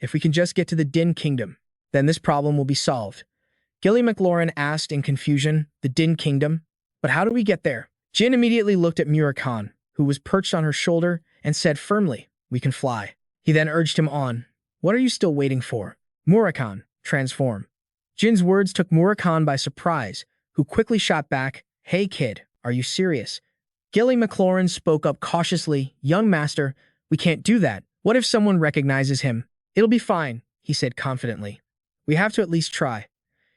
if we can just get to the Din Kingdom, then this problem will be solved. Gilly McLaurin asked in confusion, the Din Kingdom? But how do we get there? Jin immediately looked at Murakan, who was perched on her shoulder, and said firmly, we can fly. He then urged him on. What are you still waiting for? Murakan, transform. Jin's words took Murakan by surprise, who quickly shot back, hey kid, are you serious? Gilly McLaurin spoke up cautiously, young master, we can't do that. What if someone recognizes him? It'll be fine, he said confidently. We have to at least try.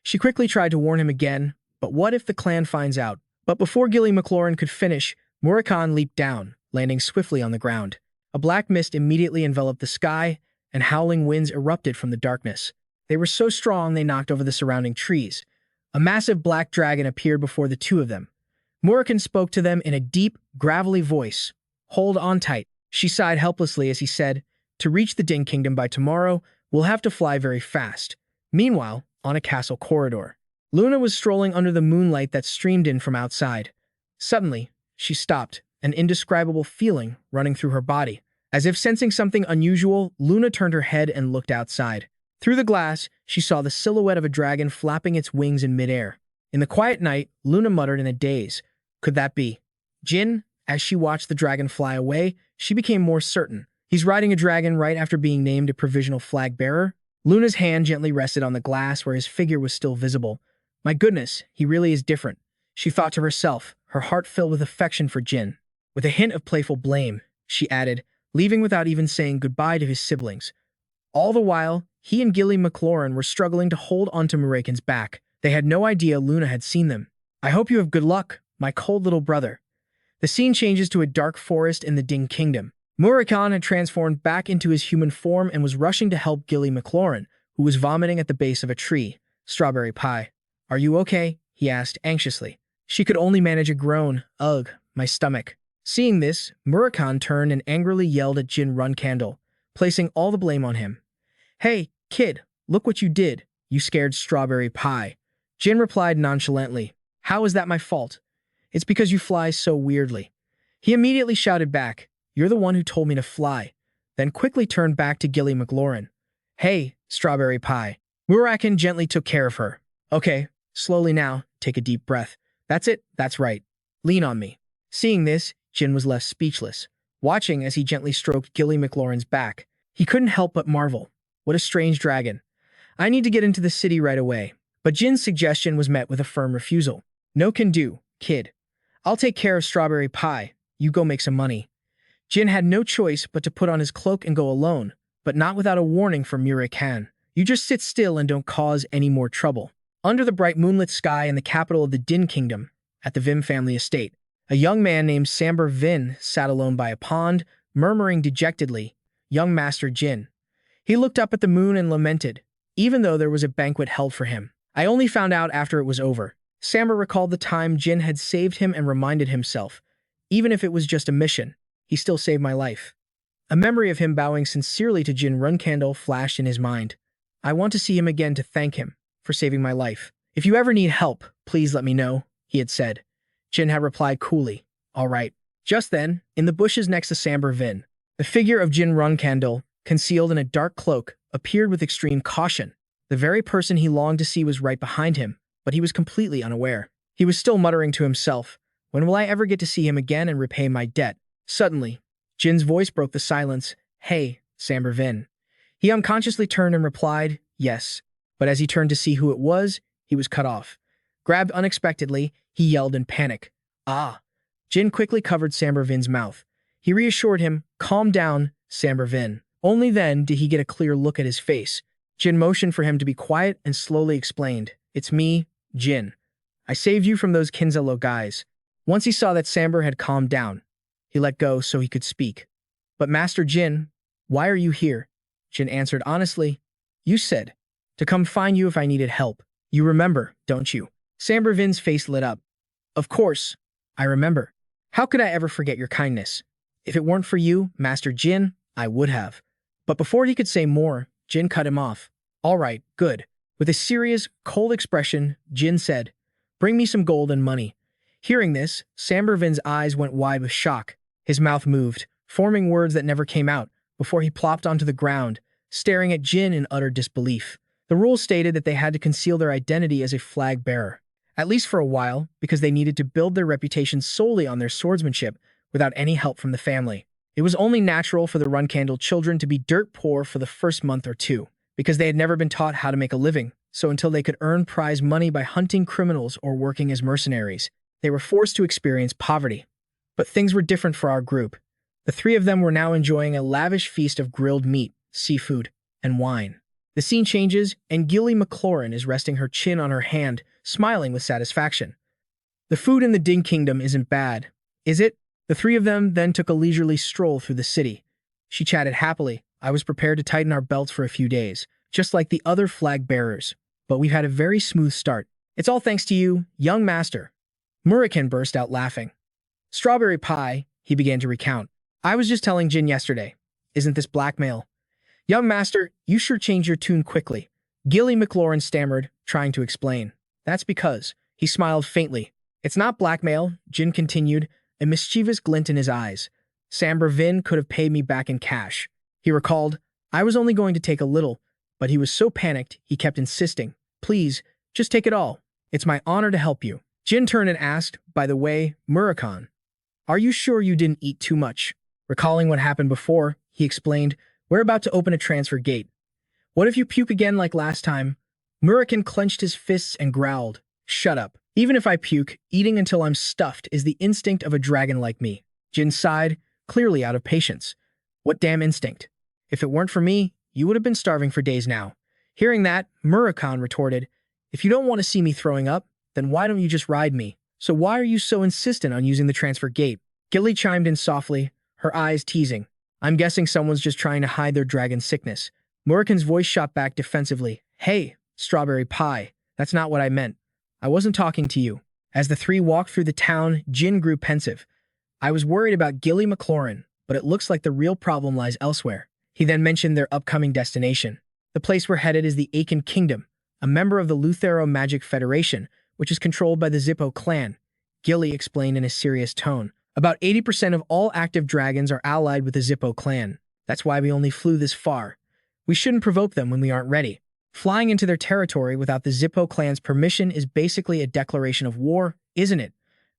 She quickly tried to warn him again, but what if the clan finds out? But before Gilly McLaurin could finish, Murakan leaped down, landing swiftly on the ground. A black mist immediately enveloped the sky, and howling winds erupted from the darkness. They were so strong they knocked over the surrounding trees. A massive black dragon appeared before the two of them. Murakan spoke to them in a deep, gravelly voice. Hold on tight. She sighed helplessly as he said, to reach the Din Kingdom by tomorrow, we'll have to fly very fast. Meanwhile, on a castle corridor, Luna was strolling under the moonlight that streamed in from outside. Suddenly, she stopped, an indescribable feeling running through her body. As if sensing something unusual, Luna turned her head and looked outside. Through the glass, she saw the silhouette of a dragon flapping its wings in midair. In the quiet night, Luna muttered in a daze, could that be Jin? As she watched the dragon fly away, she became more certain. He's riding a dragon right after being named a provisional flag bearer. Luna's hand gently rested on the glass where his figure was still visible. My goodness, he really is different, she thought to herself, her heart filled with affection for Jin. With a hint of playful blame, she added, leaving without even saying goodbye to his siblings. All the while, he and Gilly McLaurin were struggling to hold onto Murakan's back. They had no idea Luna had seen them. I hope you have good luck, my cold little brother. The scene changes to a dark forest in the Din Kingdom. Murakan had transformed back into his human form and was rushing to help Gilly McLaurin, who was vomiting at the base of a tree. Strawberry pie. Are you okay? he asked anxiously. She could only manage a groan. Ugh, my stomach. Seeing this, Murakan turned and angrily yelled at Jin Runcandel, placing all the blame on him. Hey, kid, look what you did, you scared strawberry pie. Jin replied nonchalantly. How is that my fault? It's because you fly so weirdly. He immediately shouted back, You're the one who told me to fly, then quickly turned back to Gilly McLaurin. Hey, strawberry pie. Murakan gently took care of her. Okay, slowly now, take a deep breath. That's it, that's right. Lean on me. Seeing this, Jin was left speechless, watching as he gently stroked Gilly McLaurin's back. He couldn't help but marvel. What a strange dragon. I need to get into the city right away. But Jin's suggestion was met with a firm refusal. No can do, kid. I'll take care of strawberry pie. You go make some money. Jin had no choice but to put on his cloak and go alone, but not without a warning from Murakan. You just sit still and don't cause any more trouble. Under the bright moonlit sky in the capital of the Din Kingdom, at the Vim family estate, a young man named Samber Vin sat alone by a pond, murmuring dejectedly, Young Master Jin. He looked up at the moon and lamented, even though there was a banquet held for him. I only found out after it was over. Samber recalled the time Jin had saved him and reminded himself, even if it was just a mission, he still saved my life. A memory of him bowing sincerely to Jin Runcandel flashed in his mind. I want to see him again to thank him for saving my life. If you ever need help, please let me know, he had said. Jin had replied coolly, All right. Just then, in the bushes next to Samber Vin, the figure of Jin Runcandel, concealed in a dark cloak, appeared with extreme caution. The very person he longed to see was right behind him, but he was completely unaware. He was still muttering to himself, When will I ever get to see him again and repay my debt? Suddenly, Jin's voice broke the silence. Hey, Samber Vin. He unconsciously turned and replied, Yes. But as he turned to see who it was, he was cut off. Grabbed unexpectedly, he yelled in panic. Ah! Jin quickly covered Samber Vin's mouth. He reassured him, Calm down, Samber Vin. Only then did he get a clear look at his face. Jin motioned for him to be quiet and slowly explained, It's me, Jin. I saved you from those Kinzello guys. Once he saw that Samber had calmed down, he let go so he could speak. But Master Jin, why are you here? Jin answered honestly, You said, to come find you if I needed help. You remember, don't you? Samber Vin's face lit up. Of course, I remember. How could I ever forget your kindness? If it weren't for you, Master Jin, I would have. But before he could say more, Jin cut him off. All right, good. With a serious, cold expression, Jin said, Bring me some gold and money. Hearing this, Samber Vin's eyes went wide with shock. His mouth moved, forming words that never came out, before he plopped onto the ground, staring at Jin in utter disbelief. The rules stated that they had to conceal their identity as a flag bearer, at least for a while, because they needed to build their reputation solely on their swordsmanship without any help from the family. It was only natural for the Runcandel children to be dirt poor for the first month or two, because they had never been taught how to make a living, so until they could earn prize money by hunting criminals or working as mercenaries, they were forced to experience poverty. But things were different for our group. The three of them were now enjoying a lavish feast of grilled meat, seafood, and wine. The scene changes, and Gilly McLaurin is resting her chin on her hand, smiling with satisfaction. The food in the Din Kingdom isn't bad, is it? The three of them then took a leisurely stroll through the city. She chatted happily. I was prepared to tighten our belts for a few days, just like the other flag bearers, but we've had a very smooth start. It's all thanks to you, young master. Murakan burst out laughing. Strawberry pie, he began to recount. I was just telling Jin yesterday. Isn't this blackmail? Young master, you sure changed your tune quickly. Gilly McLaurin stammered, trying to explain. That's because, he smiled faintly. It's not blackmail, Jin continued, a mischievous glint in his eyes. Samber Vin could have paid me back in cash. He recalled, I was only going to take a little, but he was so panicked he kept insisting. Please, just take it all. It's my honor to help you. Jin turned and asked, by the way, Murakan, are you sure you didn't eat too much? Recalling what happened before, he explained, we're about to open a transfer gate. What if you puke again like last time? Murakan clenched his fists and growled, Shut up. Even if I puke, eating until I'm stuffed is the instinct of a dragon like me. Jin sighed, clearly out of patience. What damn instinct? If it weren't for me, you would have been starving for days now. Hearing that, Murakan retorted, If you don't want to see me throwing up, then why don't you just ride me? So why are you so insistent on using the transfer gate? Gilly chimed in softly, her eyes teasing. I'm guessing someone's just trying to hide their dragon sickness. Murakan's voice shot back defensively. Hey, strawberry pie, that's not what I meant. I wasn't talking to you. As the three walked through the town, Jin grew pensive. I was worried about Gilly McLaurin, but it looks like the real problem lies elsewhere. He then mentioned their upcoming destination. The place we're headed is the Awaken Kingdom, a member of the Luthero Magic Federation, which is controlled by the Zippo clan. Gilly explained in a serious tone. About 80% of all active dragons are allied with the Zippo clan. That's why we only flew this far. We shouldn't provoke them when we aren't ready. Flying into their territory without the Zippo clan's permission is basically a declaration of war, isn't it?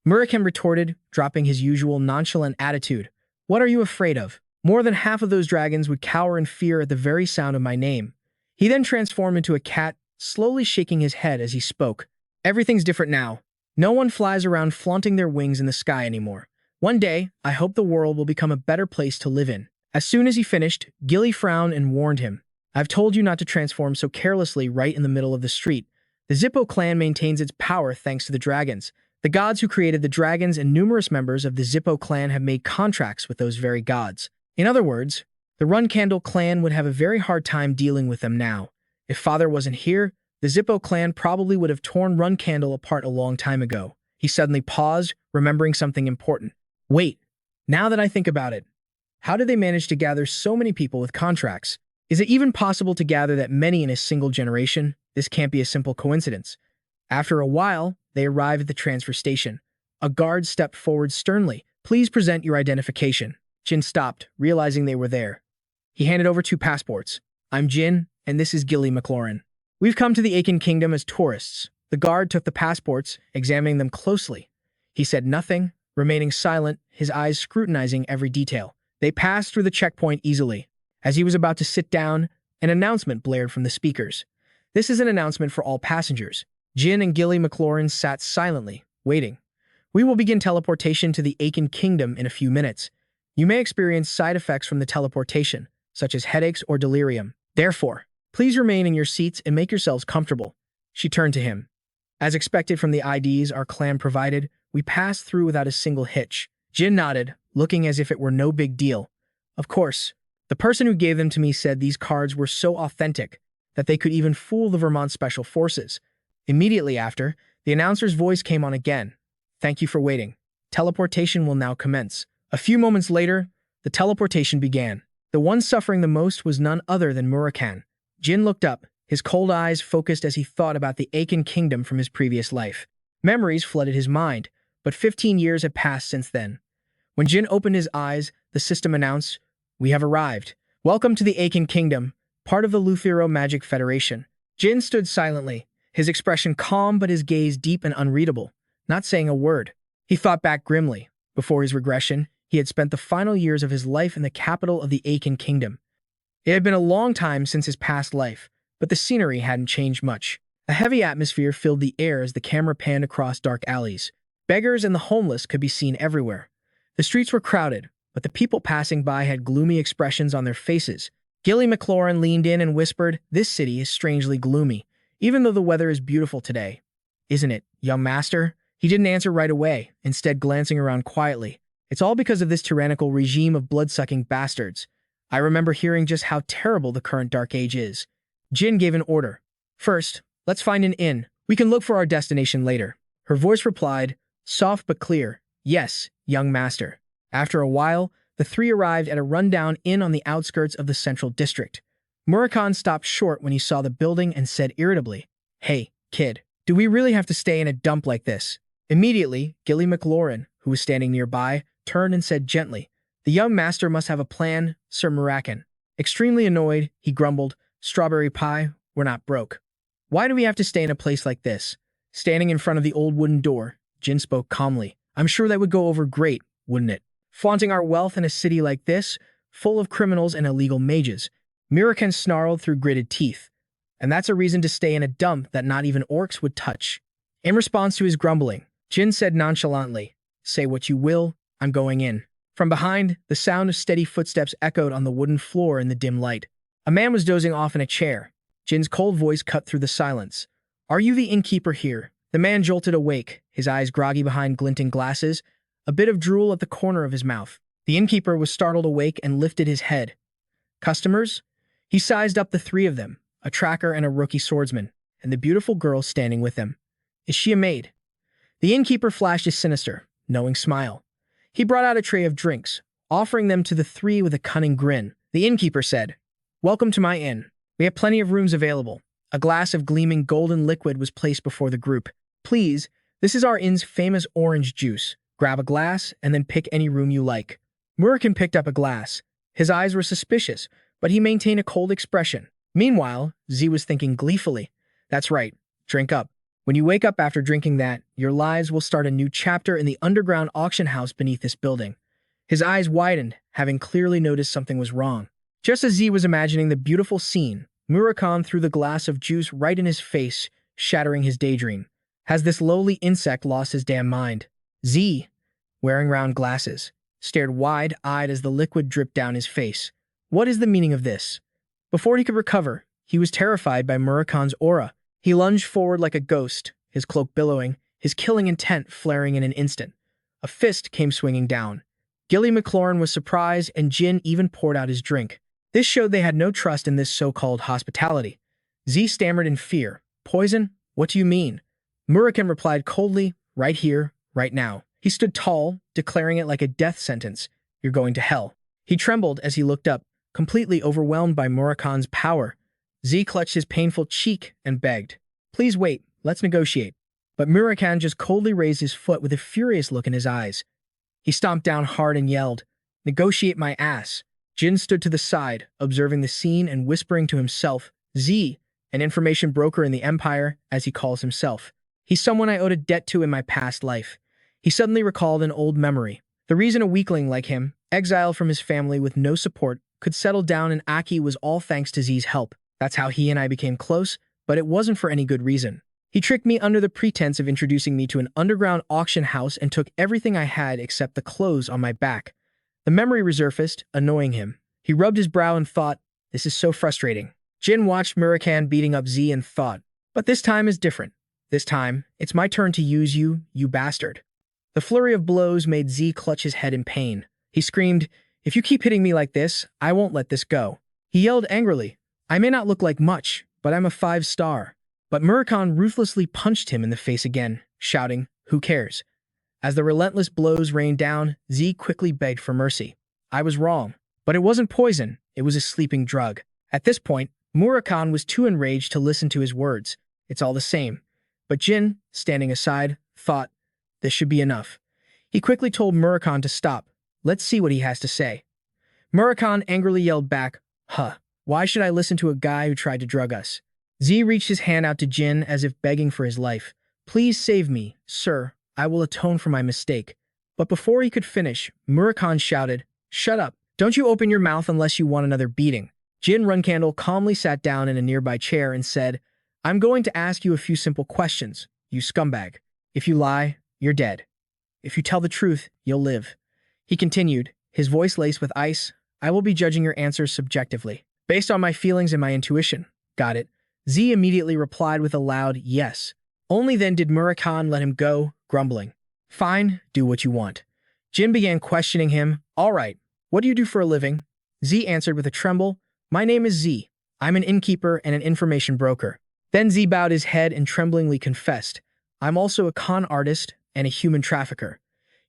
Murakan retorted, dropping his usual nonchalant attitude. What are you afraid of? More than half of those dragons would cower in fear at the very sound of my name. He then transformed into a cat, slowly shaking his head as he spoke. Everything's different now. No one flies around flaunting their wings in the sky anymore. One day, I hope the world will become a better place to live in. As soon as he finished, Gilly frowned and warned him. I've told you not to transform so carelessly right in the middle of the street. The Zippo clan maintains its power thanks to the dragons. The gods who created the dragons and numerous members of the Zippo clan have made contracts with those very gods. In other words, the Runcandel clan would have a very hard time dealing with them now. If Father wasn't here, the Zippo clan probably would have torn Runcandel apart a long time ago. He suddenly paused, remembering something important. Wait, now that I think about it, how did they manage to gather so many people with contracts? Is it even possible to gather that many in a single generation? This can't be a simple coincidence. After a while, they arrived at the transfer station. A guard stepped forward sternly. Please present your identification. Jin stopped, realizing they were there. He handed over 2 passports. I'm Jin, and this is Gilly McLaurin. We've come to the Awaken Kingdom as tourists. The guard took the passports, examining them closely. He said nothing, remaining silent, his eyes scrutinizing every detail. They passed through the checkpoint easily. As he was about to sit down, an announcement blared from the speakers. This is an announcement for all passengers. Jin and Gilly McLaurin sat silently, waiting. We will begin teleportation to the Awaken Kingdom in a few minutes. You may experience side effects from the teleportation, such as headaches or delirium. Therefore, please remain in your seats and make yourselves comfortable. She turned to him. As expected from the IDs our clan provided, we passed through without a single hitch. Jin nodded, looking as if it were no big deal. Of course, the person who gave them to me said these cards were so authentic that they could even fool the Vermont Special Forces. Immediately after, the announcer's voice came on again. Thank you for waiting. Teleportation will now commence. A few moments later, the teleportation began. The one suffering the most was none other than Murakan. Jin looked up, his cold eyes focused as he thought about the Awaken Kingdom from his previous life. Memories flooded his mind, but 15 years had passed since then. When Jin opened his eyes, the system announced, We have arrived. Welcome to the Awaken Kingdom, part of the Luthero Magic Federation. Jin stood silently, his expression calm but his gaze deep and unreadable, not saying a word. He thought back grimly. Before his regression, he had spent the final years of his life in the capital of the Awaken Kingdom. It had been a long time since his past life, but the scenery hadn't changed much. A heavy atmosphere filled the air as the camera panned across dark alleys. Beggars and the homeless could be seen everywhere. The streets were crowded, but the people passing by had gloomy expressions on their faces. Gilly McLaurin leaned in and whispered, This city is strangely gloomy, even though the weather is beautiful today. Isn't it, young master? He didn't answer right away, instead glancing around quietly. It's all because of this tyrannical regime of blood-sucking bastards. I remember hearing just how terrible the current Dark Age is. Jin gave an order. First, let's find an inn. We can look for our destination later. Her voice replied, soft but clear, Yes, young master. After a while, the three arrived at a rundown inn on the outskirts of the central district. Murakan stopped short when he saw the building and said irritably, Hey, kid, do we really have to stay in a dump like this? Immediately, Gilly McLaurin, who was standing nearby, turned and said gently, The young master must have a plan, Sir Murakan. Extremely annoyed, he grumbled, Strawberry pie, we're not broke. Why do we have to stay in a place like this? Standing in front of the old wooden door, Jin spoke calmly. I'm sure that would go over great, wouldn't it? Flaunting our wealth in a city like this, full of criminals and illegal mages. Murakan snarled through gritted teeth. And that's a reason to stay in a dump that not even orcs would touch. In response to his grumbling, Jin said nonchalantly, Say what you will, I'm going in. From behind, the sound of steady footsteps echoed on the wooden floor in the dim light. A man was dozing off in a chair. Jin's cold voice cut through the silence. Are you the innkeeper here? The man jolted awake, his eyes groggy behind glinting glasses, a bit of drool at the corner of his mouth. The innkeeper was startled awake and lifted his head. Customers? He sized up the three of them, a tracker and a rookie swordsman, and the beautiful girl standing with them. Is she a maid? The innkeeper flashed a sinister, knowing smile. He brought out a tray of drinks, offering them to the three with a cunning grin. The innkeeper said, "Welcome to my inn. We have plenty of rooms available." A glass of gleaming golden liquid was placed before the group. "Please, this is our inn's famous orange juice. Grab a glass and then pick any room you like." Murakan picked up a glass. His eyes were suspicious, but he maintained a cold expression. Meanwhile, Z was thinking gleefully, "That's right, drink up. When you wake up after drinking that, your lives will start a new chapter in the underground auction house beneath this building." His eyes widened, having clearly noticed something was wrong. Just as Z was imagining the beautiful scene, Murakan threw the glass of juice right in his face, shattering his daydream. Has this lowly insect lost his damn mind? Z, wearing round glasses, stared wide-eyed as the liquid dripped down his face. What is the meaning of this? Before he could recover, he was terrified by Murakan's aura. He lunged forward like a ghost, his cloak billowing, his killing intent flaring in an instant. A fist came swinging down. Gilly McLaurin was surprised, and Jin even poured out his drink. This showed they had no trust in this so-called hospitality. Z stammered in fear. "Poison? What do you mean?" Murakan replied coldly, "Right here, right now." He stood tall, declaring it like a death sentence. "You're going to hell." He trembled as he looked up, completely overwhelmed by Murakan's power. Z clutched his painful cheek and begged, "Please wait, let's negotiate." But Murakan just coldly raised his foot with a furious look in his eyes. He stomped down hard and yelled, "Negotiate my ass." Jin stood to the side, observing the scene and whispering to himself, "Z, an information broker in the Empire, as he calls himself. He's someone I owed a debt to in my past life." He suddenly recalled an old memory. The reason a weakling like him, exiled from his family with no support, could settle down in Aki was all thanks to Z's help. That's how he and I became close, but it wasn't for any good reason. He tricked me under the pretense of introducing me to an underground auction house and took everything I had except the clothes on my back. The memory resurfaced, annoying him. He rubbed his brow and thought, "This is so frustrating." Jin watched Murakan beating up Z and thought, "But this time is different. This time, it's my turn to use you, you bastard." The flurry of blows made Z clutch his head in pain. He screamed, "If you keep hitting me like this, I won't let this go." He yelled angrily, "I may not look like much, but I'm a 5-star. But Murakan ruthlessly punched him in the face again, shouting, "Who cares?" As the relentless blows rained down, Z quickly begged for mercy. "I was wrong. But it wasn't poison, it was a sleeping drug." At this point, Murakan was too enraged to listen to his words. It's all the same. But Jin, standing aside, thought, this should be enough. He quickly told Murakan to stop. Let's see what he has to say. Murakan angrily yelled back, "Huh, why should I listen to a guy who tried to drug us?" Z reached his hand out to Jin as if begging for his life. "Please save me, sir. I will atone for my mistake." But before he could finish, Murakan shouted, "Shut up. Don't you open your mouth unless you want another beating." Jin Runcandel calmly sat down in a nearby chair and said, "I'm going to ask you a few simple questions, you scumbag. If you lie, you're dead. If you tell the truth, you'll live." He continued, his voice laced with ice, "I will be judging your answers subjectively, based on my feelings and my intuition." Got it? Z immediately replied with a loud yes. Only then did Murakan let him go, grumbling, "Fine, do what you want." Jin began questioning him. "All right, what do you do for a living?" Z answered with a tremble, "My name is Z. I'm an innkeeper and an information broker." Then Z bowed his head and tremblingly confessed, "I'm also a con artist and a human trafficker."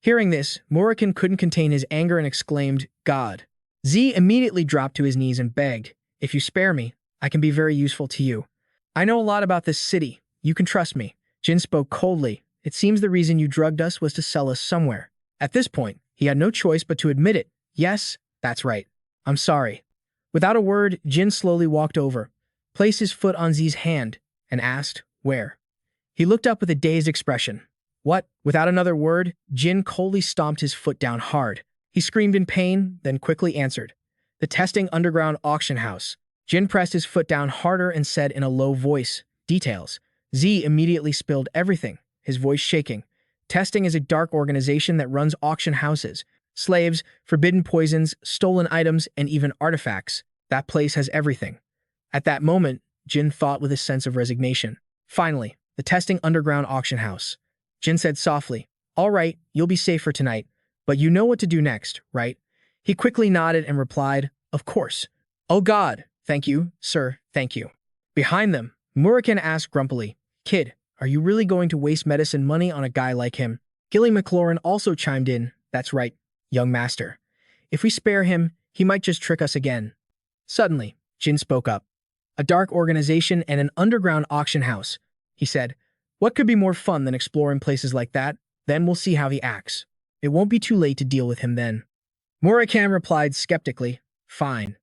Hearing this, Murakan couldn't contain his anger and exclaimed, "God." Z immediately dropped to his knees and begged, "If you spare me, I can be very useful to you. I know a lot about this city. You can trust me." Jin spoke coldly. "It seems the reason you drugged us was to sell us somewhere." At this point, he had no choice but to admit it. "Yes, that's right. I'm sorry." Without a word, Jin slowly walked over, placed his foot on Z's hand, and asked, "Where?" He looked up with a dazed expression. "What?" Without another word, Jin coldly stomped his foot down hard. He screamed in pain, then quickly answered, "The testing underground auction house." Jin pressed his foot down harder and said in a low voice, "Details." Z immediately spilled everything, his voice shaking. Testing is a dark organization that runs auction houses. Slaves, forbidden poisons, stolen items, and even artifacts. That place has everything. At that moment, Jin thought with a sense of resignation. Finally, the testing underground auction house. Jin said softly, "All right, you'll be safe for tonight, but you know what to do next, right?" He quickly nodded and replied, "Of course." "Oh God, thank you, sir, thank you." Behind them, Murakan asked grumpily, "Kid, Are you really going to waste medicine money on a guy like him? Gilly McLaurin also chimed in. That's right, young master. If we spare him, he might just trick us again. Suddenly, Jin spoke up. A dark organization and an underground auction house, he said. What could be more fun than exploring places like that? Then we'll see how he acts. It won't be too late to deal with him then. Murakan replied skeptically, fine.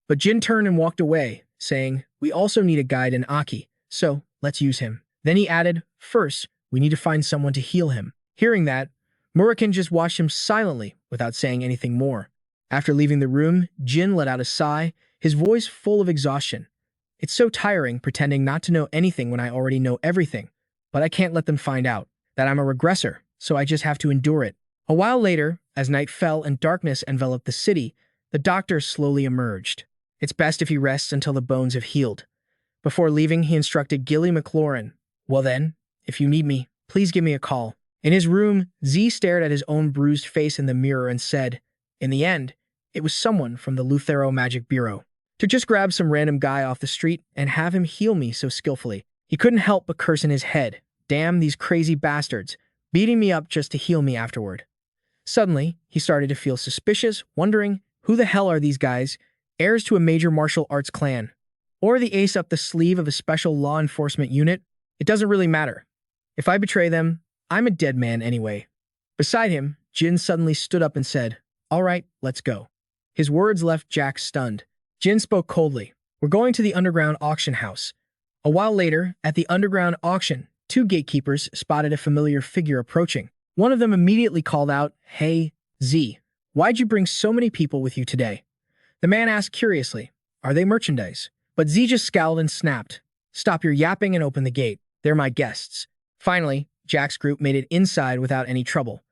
But Jin turned and walked away, saying, we also need a guide in Aki, so let's use him. Then he added, first, we need to find someone to heal him. Hearing that, Murakan just watched him silently without saying anything more. After leaving the room, Jin let out a sigh, his voice full of exhaustion. It's so tiring pretending not to know anything when I already know everything, but I can't let them find out that I'm a regressor, so I just have to endure it. A while later, as night fell and darkness enveloped the city, the doctor slowly emerged. It's best if he rests until the bones have healed. Before leaving, he instructed Gilly McLaurin, well then, if you need me, please give me a call. In his room, Z stared at his own bruised face in the mirror and said, in the end, it was someone from the Luthero Magic Bureau. To just grab some random guy off the street and have him heal me so skillfully. He couldn't help but curse in his head. Damn these crazy bastards, beating me up just to heal me afterward. Suddenly, he started to feel suspicious, wondering, who the hell are these guys? Heirs to a major martial arts clan? Or the ace up the sleeve of a special law enforcement unit? It doesn't really matter. If I betray them, I'm a dead man anyway. Beside him, Jin suddenly stood up and said, all right, let's go. His words left Jack stunned. Jin spoke coldly. We're going to the underground auction house. A while later, at the underground auction, two gatekeepers spotted a familiar figure approaching. One of them immediately called out, hey, Z, why'd you bring so many people with you today? The man asked curiously, are they merchandise? But Z just scowled and snapped, stop your yapping and open the gate. They're my guests. Finally, Jack's group made it inside without any trouble.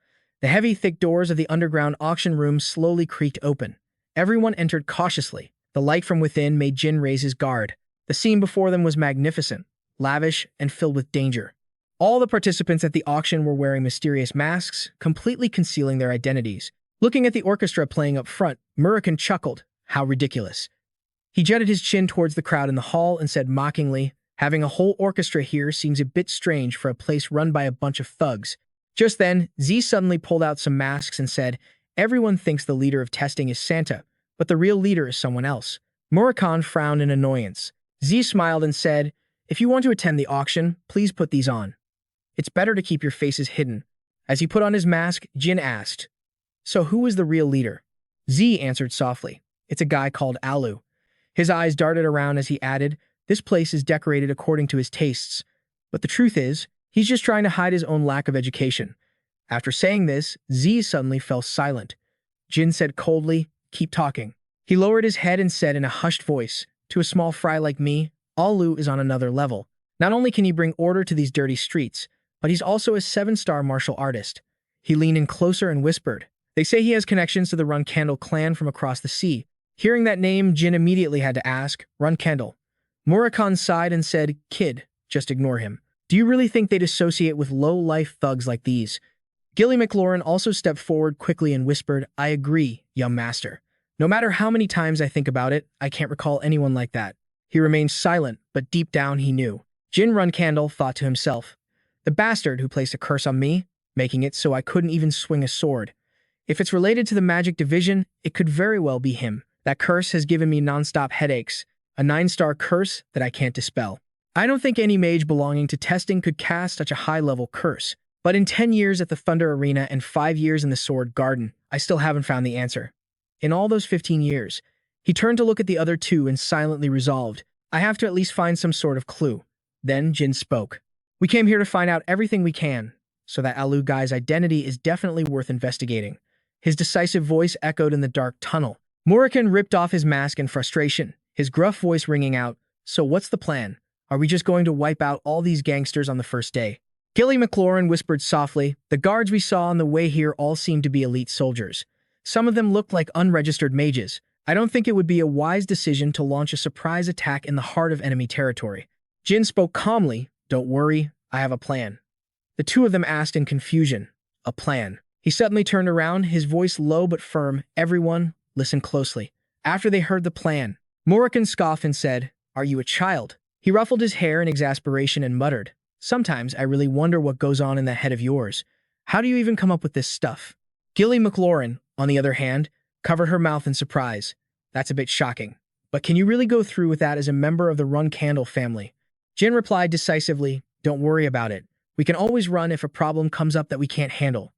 The heavy, thick doors of the underground auction room slowly creaked open. Everyone entered cautiously. The light from within made Jin raise his guard. The scene before them was magnificent, lavish, and filled with danger. All the participants at the auction were wearing mysterious masks, completely concealing their identities. Looking at the orchestra playing up front, Murakan chuckled. How ridiculous. He jutted his chin towards the crowd in the hall and said mockingly, having a whole orchestra here seems a bit strange for a place run by a bunch of thugs. Just then, Z suddenly pulled out some masks and said, everyone thinks the leader of testing is Santa, but the real leader is someone else. Murakan frowned in annoyance. Z smiled and said, if you want to attend the auction, please put these on. It's better to keep your faces hidden. As he put on his mask, Jin asked, so who is the real leader? Z answered softly, it's a guy called Alu. His eyes darted around as he added, this place is decorated according to his tastes. But the truth is, he's just trying to hide his own lack of education. After saying this, Z suddenly fell silent. Jin said coldly, keep talking. He lowered his head and said in a hushed voice, to a small fry like me, Alu is on another level. Not only can he bring order to these dirty streets, but he's also a 7-star martial artist. He leaned in closer and whispered, they say he has connections to the Runcandel clan from across the sea. Hearing that name, Jin immediately had to ask, Runcandel. Murakan sighed and said, kid, just ignore him. Do you really think they'd associate with low-life thugs like these? Gilly McLaurin also stepped forward quickly and whispered, I agree, young master. No matter how many times I think about it, I can't recall anyone like that. He remained silent, but deep down he knew. Jin Runcandel thought to himself, the bastard who placed a curse on me, making it so I couldn't even swing a sword. If it's related to the magic division, it could very well be him. That curse has given me non-stop headaches, a 9-star curse that I can't dispel. I don't think any mage belonging to testing could cast such a high-level curse. But in 10 years at the Thunder Arena and 5 years in the Sword Garden, I still haven't found the answer. In all those 15 years, he turned to look at the other two and silently resolved, I have to at least find some sort of clue. Then Jin spoke. We came here to find out everything we can, so that Alu guy's identity is definitely worth investigating. His decisive voice echoed in the dark tunnel. Murakan ripped off his mask in frustration, his gruff voice ringing out, so what's the plan? Are we just going to wipe out all these gangsters on the first day? Gilly McLaurin whispered softly, the guards we saw on the way here all seemed to be elite soldiers. Some of them looked like unregistered mages. I don't think it would be a wise decision to launch a surprise attack in the heart of enemy territory. Jin spoke calmly, don't worry, I have a plan. The two of them asked in confusion, a plan. He suddenly turned around, his voice low but firm, everyone, listen closely. After they heard the plan, Murakan scoffed and said, are you a child? He ruffled his hair in exasperation and muttered, Sometimes I really wonder what goes on in that head of yours. How do you even come up with this stuff? Gilly McLaurin, on the other hand, covered her mouth in surprise. That's a bit shocking. But can you really go through with that as a member of the Runcandel family? Jin replied decisively, don't worry about it. We can always run if a problem comes up that we can't handle.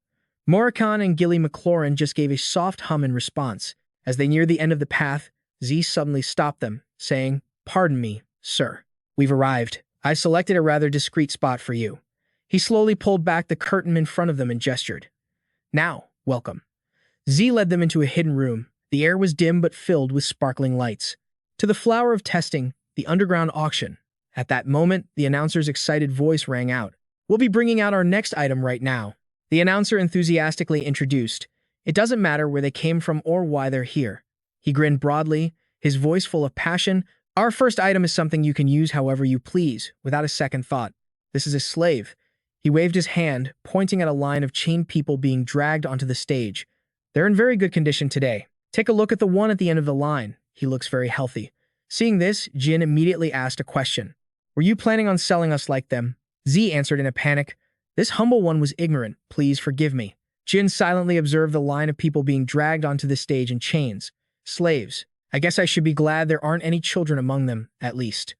Murakan and Gilly McLaurin just gave a soft hum in response. As they neared the end of the path, Z suddenly stopped them, saying, pardon me, sir. We've arrived. I've selected a rather discreet spot for you. He slowly pulled back the curtain in front of them and gestured. Now, welcome. Z led them into a hidden room. The air was dim but filled with sparkling lights. To the flower of testing, the underground auction. At that moment, the announcer's excited voice rang out. We'll be bringing out our next item right now. The announcer enthusiastically introduced. It doesn't matter where they came from or why they're here. He grinned broadly, his voice full of passion. Our first item is something you can use however you please, without a second thought. This is a slave. He waved his hand, pointing at a line of chained people being dragged onto the stage. They're in very good condition today. Take a look at the one at the end of the line. He looks very healthy. Seeing this, Jin immediately asked a question. Were you planning on selling us like them? Z answered in a panic. This humble one was ignorant. Please forgive me. Jin silently observed the line of people being dragged onto the stage in chains. Slaves. I guess I should be glad there aren't any children among them, at least.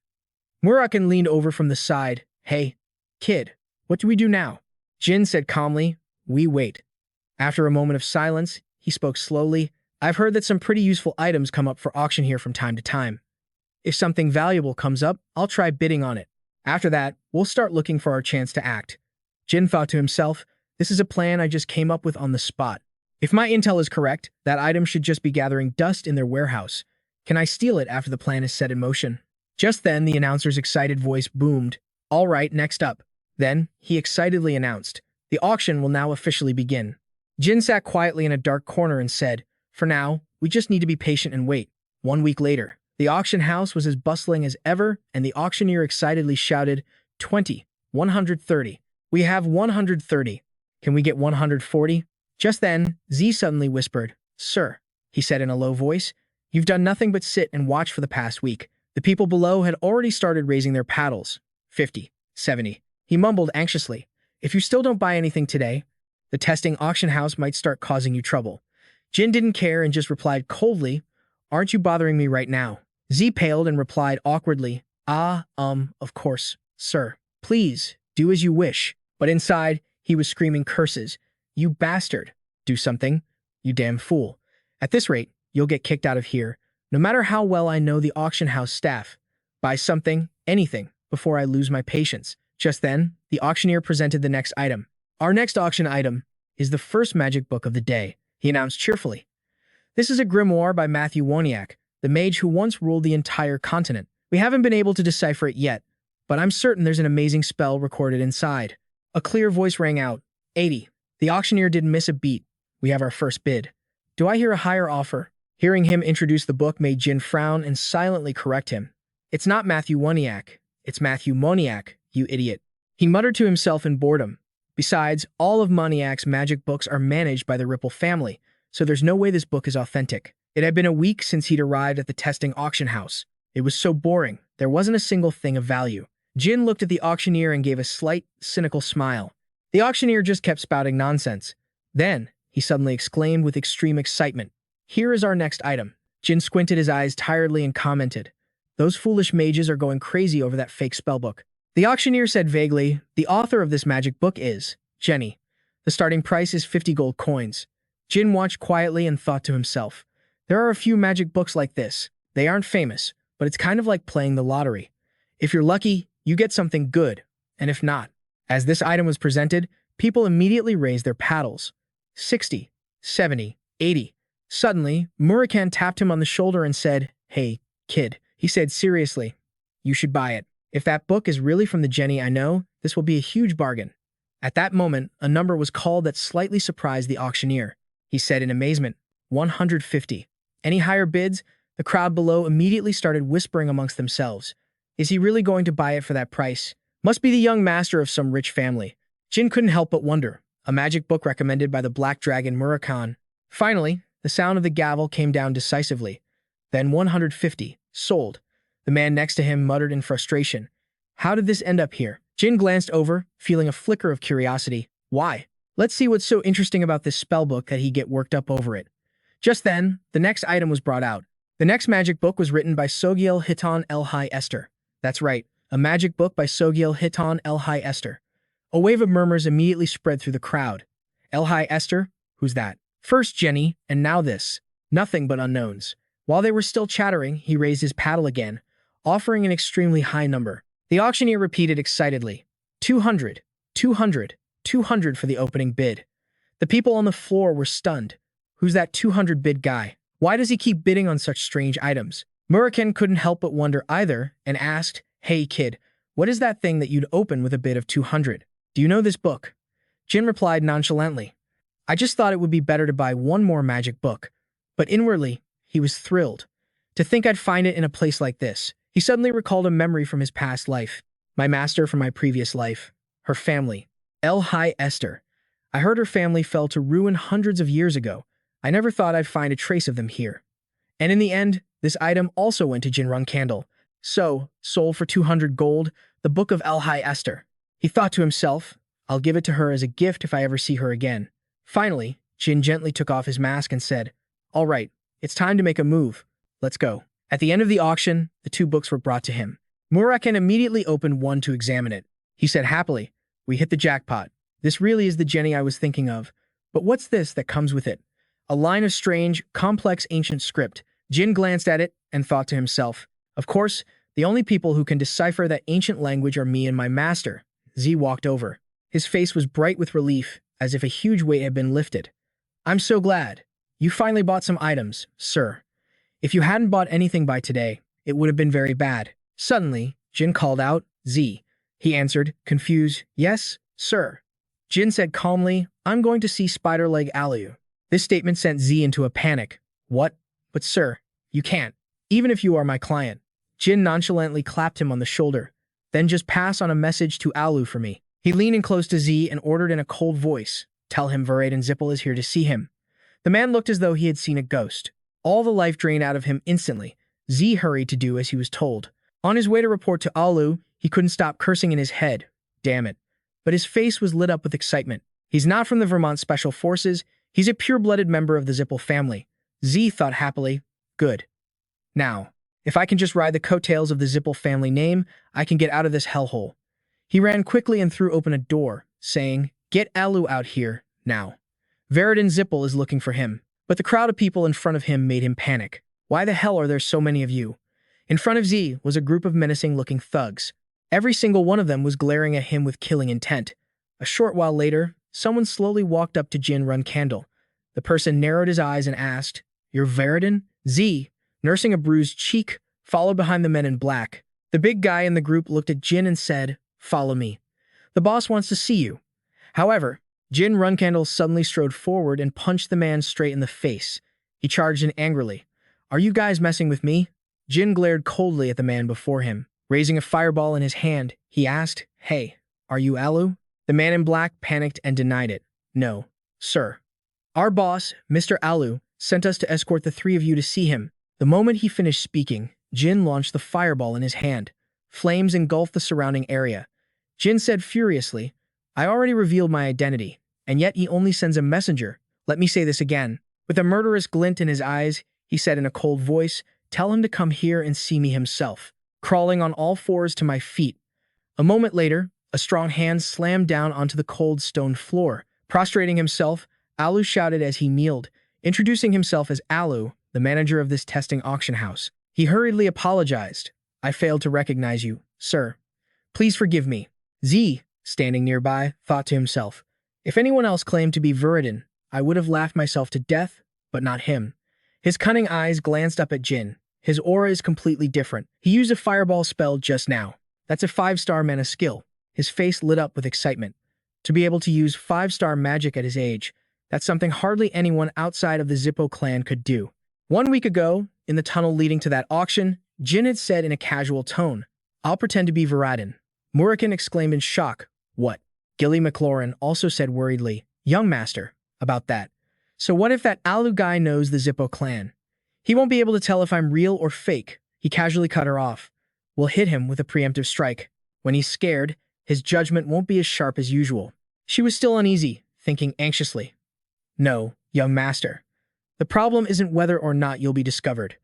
Murakan leaned over from the side. Hey, kid, what do we do now? Jin said calmly, we wait. After a moment of silence, he spoke slowly. I've heard that some pretty useful items come up for auction here from time to time. If something valuable comes up, I'll try bidding on it. After that, we'll start looking for our chance to act. Jin thought to himself, this is a plan I just came up with on the spot. If my intel is correct, that item should just be gathering dust in their warehouse. Can I steal it after the plan is set in motion? Just then, the announcer's excited voice boomed. All right, next up. Then, he excitedly announced, the auction will now officially begin. Jin sat quietly in a dark corner and said, for now, we just need to be patient and wait. 1 week later, the auction house was as bustling as ever, and the auctioneer excitedly shouted, 20, 130. We have 130. Can we get 140? Just then, Z suddenly whispered, sir, he said in a low voice, you've done nothing but sit and watch for the past week. The people below had already started raising their paddles. 50, 70. He mumbled anxiously, if you still don't buy anything today, the testing auction house might start causing you trouble. Jin didn't care and just replied coldly, aren't you bothering me right now? Z paled and replied awkwardly, of course, sir. Please, do as you wish. But inside, he was screaming curses. You bastard. Do something. You damn fool. At this rate, you'll get kicked out of here, no matter how well I know the auction house staff. Buy something, anything, before I lose my patience. Just then, the auctioneer presented the next item. Our next auction item is the first magic book of the day, he announced cheerfully. This is a grimoire by Matthew Woniak, the mage who once ruled the entire continent. We haven't been able to decipher it yet, but I'm certain there's an amazing spell recorded inside. A clear voice rang out, 80. The auctioneer didn't miss a beat. We have our first bid. Do I hear a higher offer? Hearing him introduce the book made Jin frown and silently correct him. It's not Matthew Woniak. It's Matthew Moniak, you idiot. He muttered to himself in boredom. Besides, all of Moniak's magic books are managed by the Ripple family, so there's no way this book is authentic. It had been a week since he'd arrived at the testing auction house. It was so boring. There wasn't a single thing of value. Jin looked at the auctioneer and gave a slight, cynical smile. The auctioneer just kept spouting nonsense. Then, he suddenly exclaimed with extreme excitement, here is our next item. Jin squinted his eyes tiredly and commented, those foolish mages are going crazy over that fake spellbook. The auctioneer said vaguely, the author of this magic book is Jenny. The starting price is 50 gold coins. Jin watched quietly and thought to himself, there are a few magic books like this. They aren't famous, but it's kind of like playing the lottery. If you're lucky, you get something good, and if not. As this item was presented, people immediately raised their paddles. 60, 70, 80. Suddenly, Murakan tapped him on the shoulder and said, hey, kid. He said seriously, you should buy it. If that book is really from the Jenny I know, this will be a huge bargain. At that moment, a number was called that slightly surprised the auctioneer. He said in amazement, 150. Any higher bids? The crowd below immediately started whispering amongst themselves. Is he really going to buy it for that price? Must be the young master of some rich family. Jin couldn't help but wonder. A magic book recommended by the Black Dragon Murakan. Finally, the sound of the gavel came down decisively. Then 150. Sold. The man next to him muttered in frustration. How did this end up here? Jin glanced over, feeling a flicker of curiosity. Why? Let's see what's so interesting about this spellbook that he get worked up over it. Just then, the next item was brought out. The next magic book was written by Sogiel Hiton El-Hai Esther. That's right, a magic book by Sogiel Hiton El-Hai Esther. A wave of murmurs immediately spread through the crowd. El-Hai Esther? Who's that? First Jenny, and now this. Nothing but unknowns. While they were still chattering, he raised his paddle again, offering an extremely high number. The auctioneer repeated excitedly, 200, 200, 200 for the opening bid. The people on the floor were stunned. Who's that 200 bid guy? Why does he keep bidding on such strange items? Murakan couldn't help but wonder either and asked, Hey kid, what is that thing that you'd open with a bid of 200? Do you know this book? Jin replied nonchalantly, I just thought it would be better to buy one more magic book. But inwardly, he was thrilled. To think I'd find it in a place like this. He suddenly recalled a memory from his past life. My master from my previous life. Her family. El-Hai Esther. I heard her family fell to ruin hundreds of years ago. I never thought I'd find a trace of them here. And in the end, this item also went to Jin Runcandel. So, sold for 200 gold, the Book of El-Hai Esther. He thought to himself, I'll give it to her as a gift if I ever see her again. Finally, Jin gently took off his mask and said, All right, it's time to make a move. Let's go. At the end of the auction, the two books were brought to him. Murakan immediately opened one to examine it. He said happily, We hit the jackpot. This really is the Jenny I was thinking of. But what's this that comes with it? A line of strange, complex ancient script. Jin glanced at it and thought to himself, Of course, the only people who can decipher that ancient language are me and my master. Z walked over. His face was bright with relief, as if a huge weight had been lifted. I'm so glad. You finally bought some items, sir. If you hadn't bought anything by today, it would have been very bad. Suddenly, Jin called out, Z. He answered, confused, Yes, sir. Jin said calmly, I'm going to see Spider-Leg Alu. This statement sent Z into a panic. What? But sir, you can't. Even if you are my client. Jin nonchalantly clapped him on the shoulder. Then just pass on a message to Alu for me. He leaned in close to Z and ordered in a cold voice, Tell him Veraden Zippel is here to see him. The man looked as though he had seen a ghost. All the life drained out of him instantly. Z hurried to do as he was told. On his way to report to Alu, he couldn't stop cursing in his head. Damn it. But his face was lit up with excitement. He's not from the Vermont Special Forces. He's a pure-blooded member of the Zippel family. Z thought happily, Good. Now, if I can just ride the coattails of the Zippel family name, I can get out of this hellhole. He ran quickly and threw open a door, saying, Get Alu out here, now. Veraden Zippel is looking for him. But the crowd of people in front of him made him panic. Why the hell are there so many of you? In front of Z was a group of menacing-looking thugs. Every single one of them was glaring at him with killing intent. A short while later, someone slowly walked up to Jin Runcandel. The person narrowed his eyes and asked, You're Veraden? Z, nursing a bruised cheek, followed behind the men in black. The big guy in the group looked at Jin and said, Follow me. The boss wants to see you. However, Jin Runcandel suddenly strode forward and punched the man straight in the face. He charged in angrily. Are you guys messing with me? Jin glared coldly at the man before him. Raising a fireball in his hand, he asked, Hey, are you Alu? The man in black panicked and denied it. No, sir. Our boss, Mr. Alu, sent us to escort the three of you to see him. The moment he finished speaking, Jin launched the fireball in his hand. Flames engulfed the surrounding area. Jin said furiously, I already revealed my identity, and yet he only sends a messenger. Let me say this again. With a murderous glint in his eyes, he said in a cold voice, Tell him to come here and see me himself. Crawling on all fours to my feet. A moment later, a strong hand slammed down onto the cold stone floor. Prostrating himself, Alu shouted as he kneeled, introducing himself as Alu, the manager of this testing auction house. He hurriedly apologized. I failed to recognize you, sir. Please forgive me. Z, standing nearby, thought to himself, If anyone else claimed to be Veraden, I would have laughed myself to death, but not him. His cunning eyes glanced up at Jin. His aura is completely different. He used a fireball spell just now. That's a 5-star mana skill. His face lit up with excitement. To be able to use 5-star magic at his age, that's something hardly anyone outside of the Zippo clan could do. 1 week ago, in the tunnel leading to that auction, Jin had said in a casual tone, I'll pretend to be Veraden. Murakan exclaimed in shock, What? Gilly McLaurin also said worriedly, Young master, about that. So what if that Alu guy knows the Zippo clan? He won't be able to tell if I'm real or fake. He casually cut her off. We'll hit him with a preemptive strike. When he's scared, His judgment won't be as sharp as usual. She was still uneasy, thinking anxiously. No, young master. The problem isn't whether or not you'll be discovered.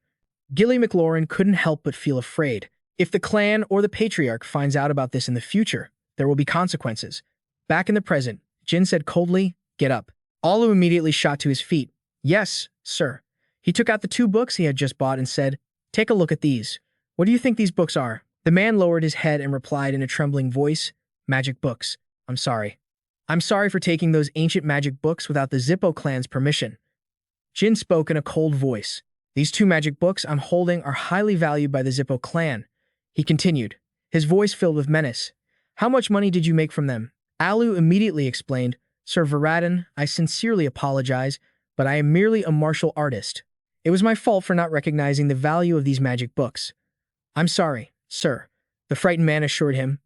Gilly McLaurin couldn't help but feel afraid. If the clan or the Patriarch finds out about this in the future, there will be consequences. Back in the present, Jin said coldly, "Get up." Alu immediately shot to his feet. "Yes, sir." He took out the 2 books he had just bought and said, "Take a look at these. What do you think these books are?" The man lowered his head and replied in a trembling voice, "Magic books. I'm sorry. I'm sorry for taking those ancient magic books without the Zippo clan's permission." Jin spoke in a cold voice. "These 2 magic books I'm holding are highly valued by the Zippo clan." He continued, his voice filled with menace. "How much money did you make from them?" Alu immediately explained, "Sir Varadin, I sincerely apologize, but I am merely a martial artist. It was my fault for not recognizing the value of these magic books." "I'm sorry, sir," the frightened man assured him.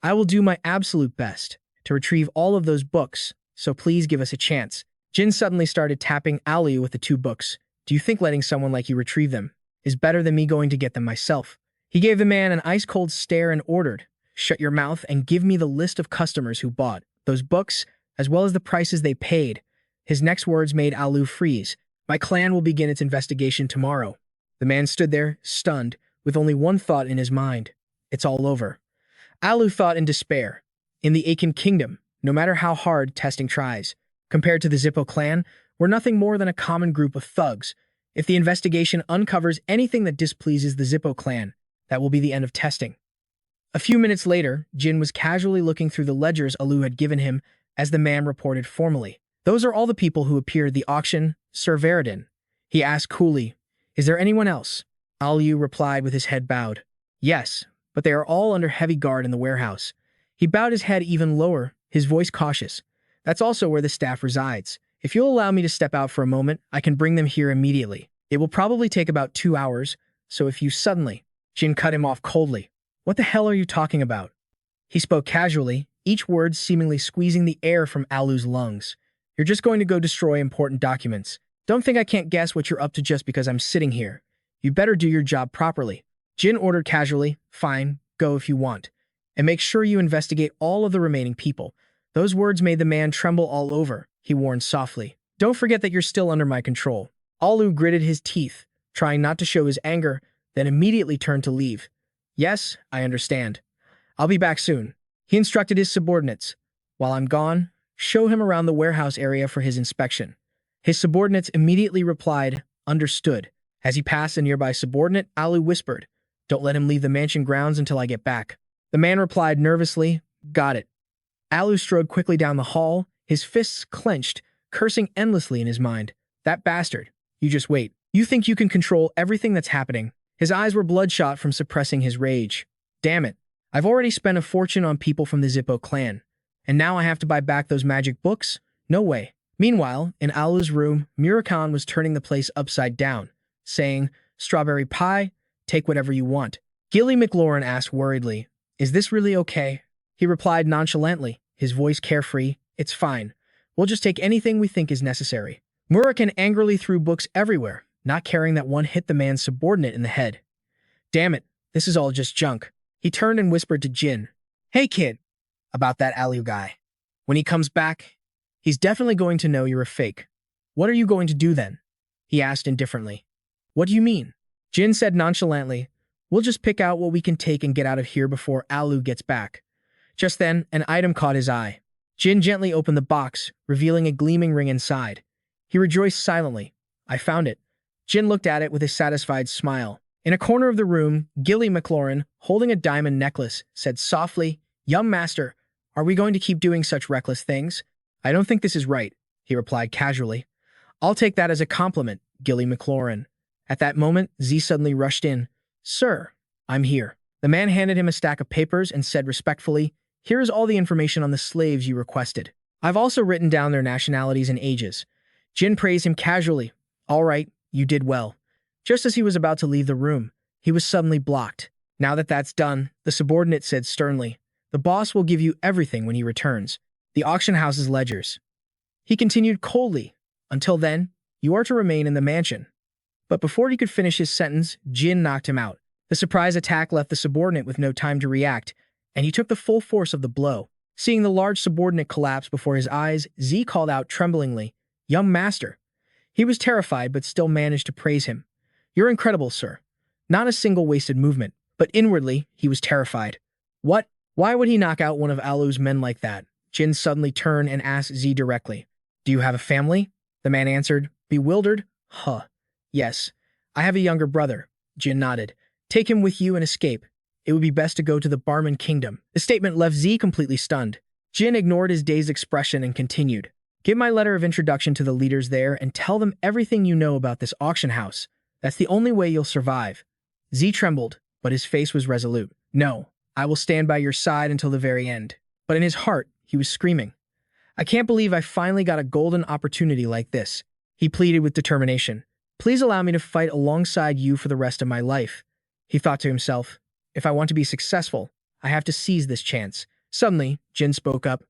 "I will do my absolute best to retrieve all of those books, so please give us a chance." Jin suddenly started tapping Alu with the 2 books. "Do you think letting someone like you retrieve them is better than me going to get them myself?" He gave the man an ice-cold stare and ordered, "Shut your mouth and give me the list of customers who bought those books, as well as the prices they paid." His next words made Alu freeze. "My clan will begin its investigation tomorrow." The man stood there, stunned, with only one thought in his mind. It's all over. Alu thought in despair. In the Awaken kingdom, no matter how hard testing tries, compared to the Zippo clan, we're nothing more than a common group of thugs. If the investigation uncovers anything that displeases the Zippo clan, that will be the end of testing. A few minutes later, Jin was casually looking through the ledgers Alu had given him as the man reported formally. "Those are all the people who appeared at the auction, Sir Varadin." He asked coolly, "Is there anyone else?" Alu replied with his head bowed. "Yes, but they are all under heavy guard in the warehouse." He bowed his head even lower, his voice cautious. "That's also where the staff resides. If you'll allow me to step out for a moment, I can bring them here immediately. It will probably take about 2 hours, so if you suddenly—" Jin cut him off coldly. "What the hell are you talking about?" He spoke casually, each word seemingly squeezing the air from Alu's lungs. "You're just going to go destroy important documents. Don't think I can't guess what you're up to just because I'm sitting here. You better do your job properly." Jin ordered casually, "Fine, go if you want. And make sure you investigate all of the remaining people." Those words made the man tremble all over. He warned softly, "Don't forget that you're still under my control." Alu gritted his teeth, trying not to show his anger, then immediately turned to leave. "Yes, I understand. I'll be back soon." He instructed his subordinates, "While I'm gone, show him around the warehouse area for his inspection." His subordinates immediately replied, "Understood." As he passed a nearby subordinate, Alu whispered, "Don't let him leave the mansion grounds until I get back." The man replied nervously, "Got it." Alu strode quickly down the hall, his fists clenched, cursing endlessly in his mind. "That bastard. You just wait. You think you can control everything that's happening?" His eyes were bloodshot from suppressing his rage. "Damn it. I've already spent a fortune on people from the Zippo clan. And now I have to buy back those magic books? No way." Meanwhile, in Alu's room, Murakan was turning the place upside down, saying, "Strawberry pie, take whatever you want." Gilly McLaurin asked worriedly, "Is this really okay?" He replied nonchalantly, his voice carefree, "It's fine. We'll just take anything we think is necessary." Murakan angrily threw books everywhere, not caring that one hit the man's subordinate in the head. "Damn it, this is all just junk." He turned and whispered to Jin, "Hey kid, about that Alu guy. When he comes back, he's definitely going to know you're a fake. What are you going to do then?" He asked indifferently. "What do you mean?" Jin said nonchalantly, "We'll just pick out what we can take and get out of here before Alu gets back." Just then, an item caught his eye. Jin gently opened the box, revealing a gleaming ring inside. He rejoiced silently. "I found it." Jin looked at it with a satisfied smile. In a corner of the room, Gilly McLaurin, holding a diamond necklace, said softly, "Young master, are we going to keep doing such reckless things?" "I don't think this is right," he replied casually. "I'll take that as a compliment, Gilly McLaurin." At that moment, Z suddenly rushed in. "Sir, I'm here." The man handed him a stack of papers and said respectfully, "Here is all the information on the slaves you requested. I've also written down their nationalities and ages." Jin praised him casually. "All right, you did well." Just as he was about to leave the room, he was suddenly blocked. "Now that that's done," the subordinate said sternly, "the boss will give you everything when he returns. The auction house's ledgers." He continued coldly, "Until then, you are to remain in the mansion." But before he could finish his sentence, Jin knocked him out. The surprise attack left the subordinate with no time to react. and he took the full force of the blow. Seeing the large subordinate collapse before his eyes, Z called out tremblingly, "Young master." He was terrified but still managed to praise him. "You're incredible, sir." Not a single wasted movement, but inwardly, he was terrified. What? Why would he knock out one of Alu's men like that? Jin suddenly turned and asked Z directly. "Do you have a family?" The man answered, bewildered. Yes. I have a younger brother." Jin nodded. "Take him with you and escape. It would be best to go to the Barman Kingdom." The statement left Z completely stunned. Jin ignored his dazed expression and continued. "Give my letter of introduction to the leaders there and tell them everything you know about this auction house. That's the only way you'll survive." Z trembled, but his face was resolute. "No, I will stand by your side until the very end." But in his heart, he was screaming. "I can't believe I finally got a golden opportunity like this," he pleaded with determination. "Please allow me to fight alongside you for the rest of my life." He thought to himself, "If I want to be successful, I have to seize this chance." Suddenly, Jin spoke up.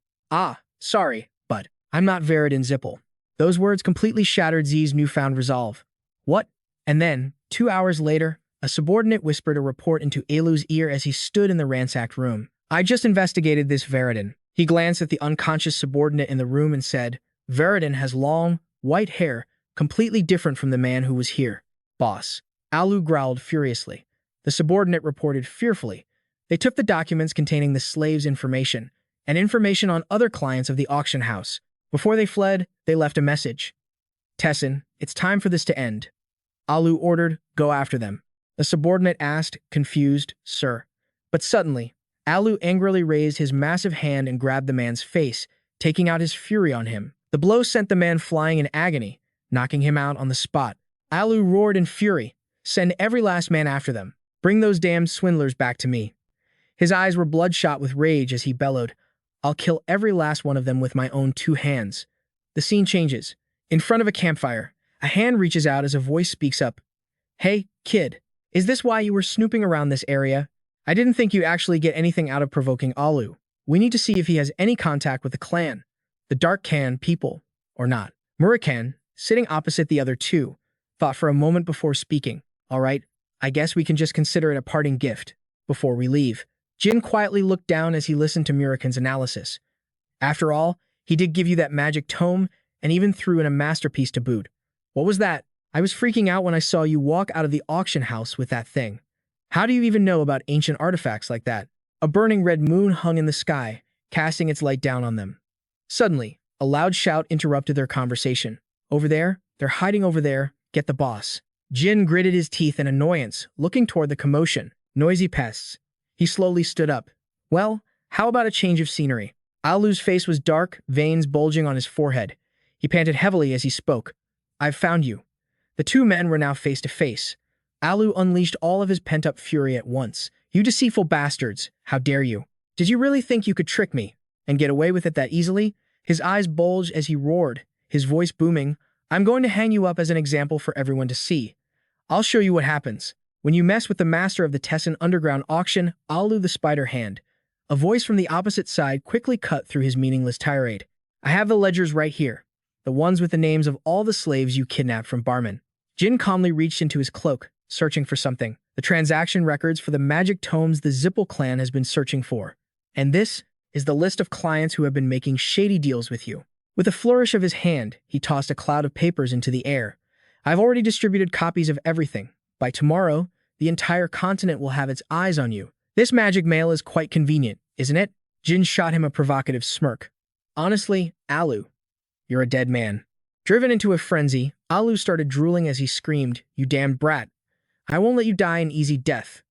Sorry, but I'm not Veridin Zippel." Those words completely shattered Z's newfound resolve. "What?" And then, 2 hours later, a subordinate whispered a report into Alu's ear as he stood in the ransacked room. "I just investigated this Veridin." He glanced at the unconscious subordinate in the room and said, "Veridin has long, white hair, completely different from the man who was here." "Boss." Alu growled furiously. The subordinate reported fearfully. "They took the documents containing the slave's information and information on other clients of the auction house. Before they fled, they left a message. Tessin, it's time for this to end." Alu ordered, "Go after them." The subordinate asked, confused, "Sir." But suddenly, Alu angrily raised his massive hand and grabbed the man's face, taking out his fury on him. The blow sent the man flying in agony, knocking him out on the spot. Alu roared in fury, "Send every last man after them. Bring those damned swindlers back to me." His eyes were bloodshot with rage as he bellowed, "I'll kill every last one of them with my own 2 hands." The scene changes. In front of a campfire, a hand reaches out as a voice speaks up. "Hey, kid, is this why you were snooping around this area? I didn't think you'd actually get anything out of provoking Alu. We need to see if he has any contact with the clan, the Dark Can people, or not." Murakan, sitting opposite the other two, thought for a moment before speaking. "All right, I guess we can just consider it a parting gift before we leave." Jin quietly looked down as he listened to Murakan's analysis. "After all, he did give you that magic tome and even threw in a masterpiece to boot. What was that? I was freaking out when I saw you walk out of the auction house with that thing. How do you even know about ancient artifacts like that?" A burning red moon hung in the sky, casting its light down on them. Suddenly, a loud shout interrupted their conversation. "Over there? They're hiding over there. Get the boss." Jin gritted his teeth in annoyance, looking toward the commotion. "Noisy pests." He slowly stood up. "Well, how about a change of scenery?" Alu's face was dark, veins bulging on his forehead. He panted heavily as he spoke. "I've found you." The 2 men were now face to face. Alu unleashed all of his pent-up fury at once. "You deceitful bastards, how dare you? Did you really think you could trick me and get away with it that easily?" His eyes bulged as he roared, his voice booming. "I'm going to hang you up as an example for everyone to see. I'll show you what happens when you mess with the master of the Tessin underground auction, Alu the Spider Hand." A voice from the opposite side quickly cut through his meaningless tirade. "I have the ledgers right here, the ones with the names of all the slaves you kidnapped from Barman." Jin calmly reached into his cloak, searching for something. "The transaction records for the magic tomes the Zippel clan has been searching for. And this is the list of clients who have been making shady deals with you." With a flourish of his hand, he tossed a cloud of papers into the air. "I've already distributed copies of everything. By tomorrow, the entire continent will have its eyes on you. This magic mail is quite convenient, isn't it?" Jin shot him a provocative smirk. "Honestly, Alu, you're a dead man." Driven into a frenzy, Alu started drooling as he screamed, "You damned brat. I won't let you die an easy death.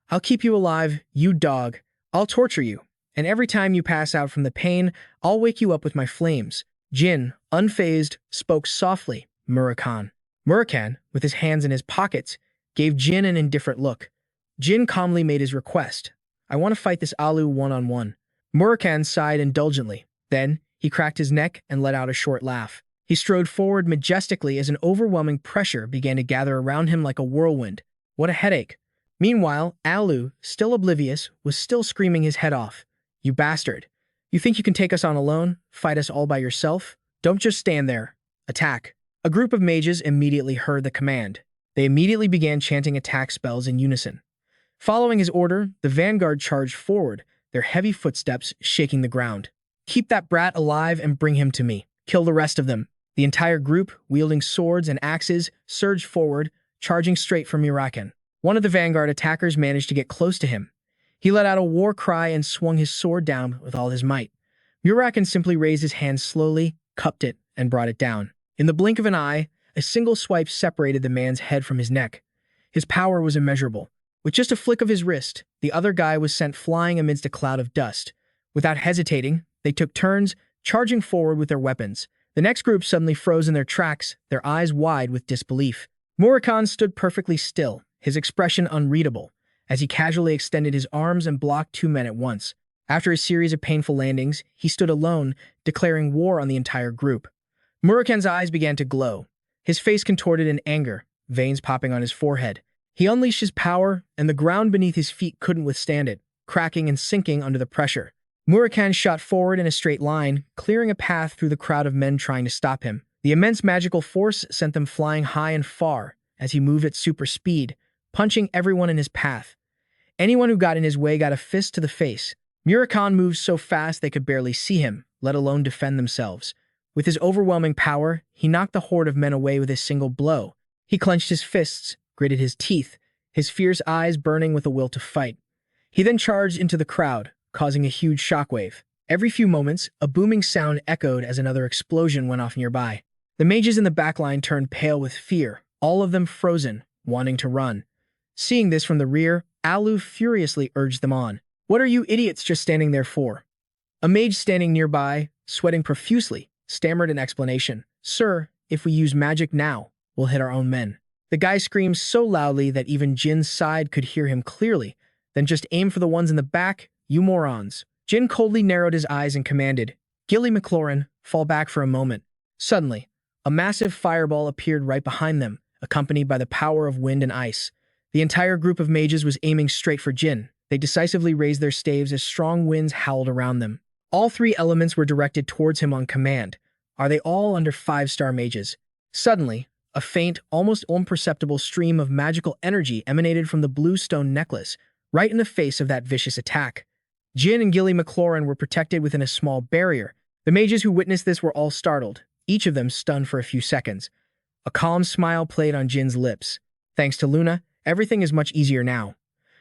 I'll keep you alive, you dog. I'll torture you. And every time you pass out from the pain, I'll wake you up with my flames." Jin, unfazed, spoke softly, "Murakan." Murakan, with his hands in his pockets, gave Jin an indifferent look. Jin calmly made his request. "I want to fight this Alu one-on-one." Murakan sighed indulgently. Then, he cracked his neck and let out a short laugh. He strode forward majestically as an overwhelming pressure began to gather around him like a whirlwind. What a headache. Meanwhile, Alu, still oblivious, was still screaming his head off. "You bastard. You think you can take us on alone? Fight us all by yourself? Don't just stand there. Attack." A group of mages immediately heard the command. They immediately began chanting attack spells in unison. Following his order, the vanguard charged forward, their heavy footsteps shaking the ground. Keep that brat alive and bring him to me. Kill the rest of them. The entire group, wielding swords and axes, surged forward, charging straight for Murakan. One of the vanguard attackers managed to get close to him. He let out a war cry and swung his sword down with all his might. Murakan simply raised his hand slowly, cupped it, and brought it down. In the blink of an eye, a single swipe separated the man's head from his neck. His power was immeasurable. With just a flick of his wrist, the other guy was sent flying amidst a cloud of dust. Without hesitating, they took turns, charging forward with their weapons. The next group suddenly froze in their tracks, their eyes wide with disbelief. Murakan stood perfectly still, his expression unreadable, as he casually extended his arms and blocked two men at once. After a series of painful landings, he stood alone, declaring war on the entire group. Murakan's eyes began to glow, his face contorted in anger, veins popping on his forehead. He unleashed his power, and the ground beneath his feet couldn't withstand it, cracking and sinking under the pressure. Murakan shot forward in a straight line, clearing a path through the crowd of men trying to stop him. The immense magical force sent them flying high and far as he moved at super speed, punching everyone in his path. Anyone who got in his way got a fist to the face. Murakan moved so fast they could barely see him, let alone defend themselves. With his overwhelming power, he knocked the horde of men away with a single blow. He clenched his fists, gritted his teeth, his fierce eyes burning with a will to fight. He then charged into the crowd, causing a huge shockwave. Every few moments, a booming sound echoed as another explosion went off nearby. The mages in the back line turned pale with fear, all of them frozen, wanting to run. Seeing this from the rear, Alu furiously urged them on. "What are you idiots just standing there for?" A mage standing nearby, sweating profusely, stammered an explanation. "Sir, if we use magic now, we'll hit our own men." The guy screamed so loudly that even Jin's side could hear him clearly. "Then just aim for the ones in the back, you morons." Jin coldly narrowed his eyes and commanded, "Gilly McLaurin, fall back for a moment." Suddenly, a massive fireball appeared right behind them, accompanied by the power of wind and ice. The entire group of mages was aiming straight for Jin. They decisively raised their staves as strong winds howled around them. All three elements were directed towards him on command. Are they all under 5-star mages? Suddenly, a faint, almost imperceptible stream of magical energy emanated from the blue stone necklace, right in the face of that vicious attack. Jin and Gilly McLaurin were protected within a small barrier. The mages who witnessed this were all startled, each of them stunned for a few seconds. A calm smile played on Jin's lips. "Thanks to Luna, everything is much easier now."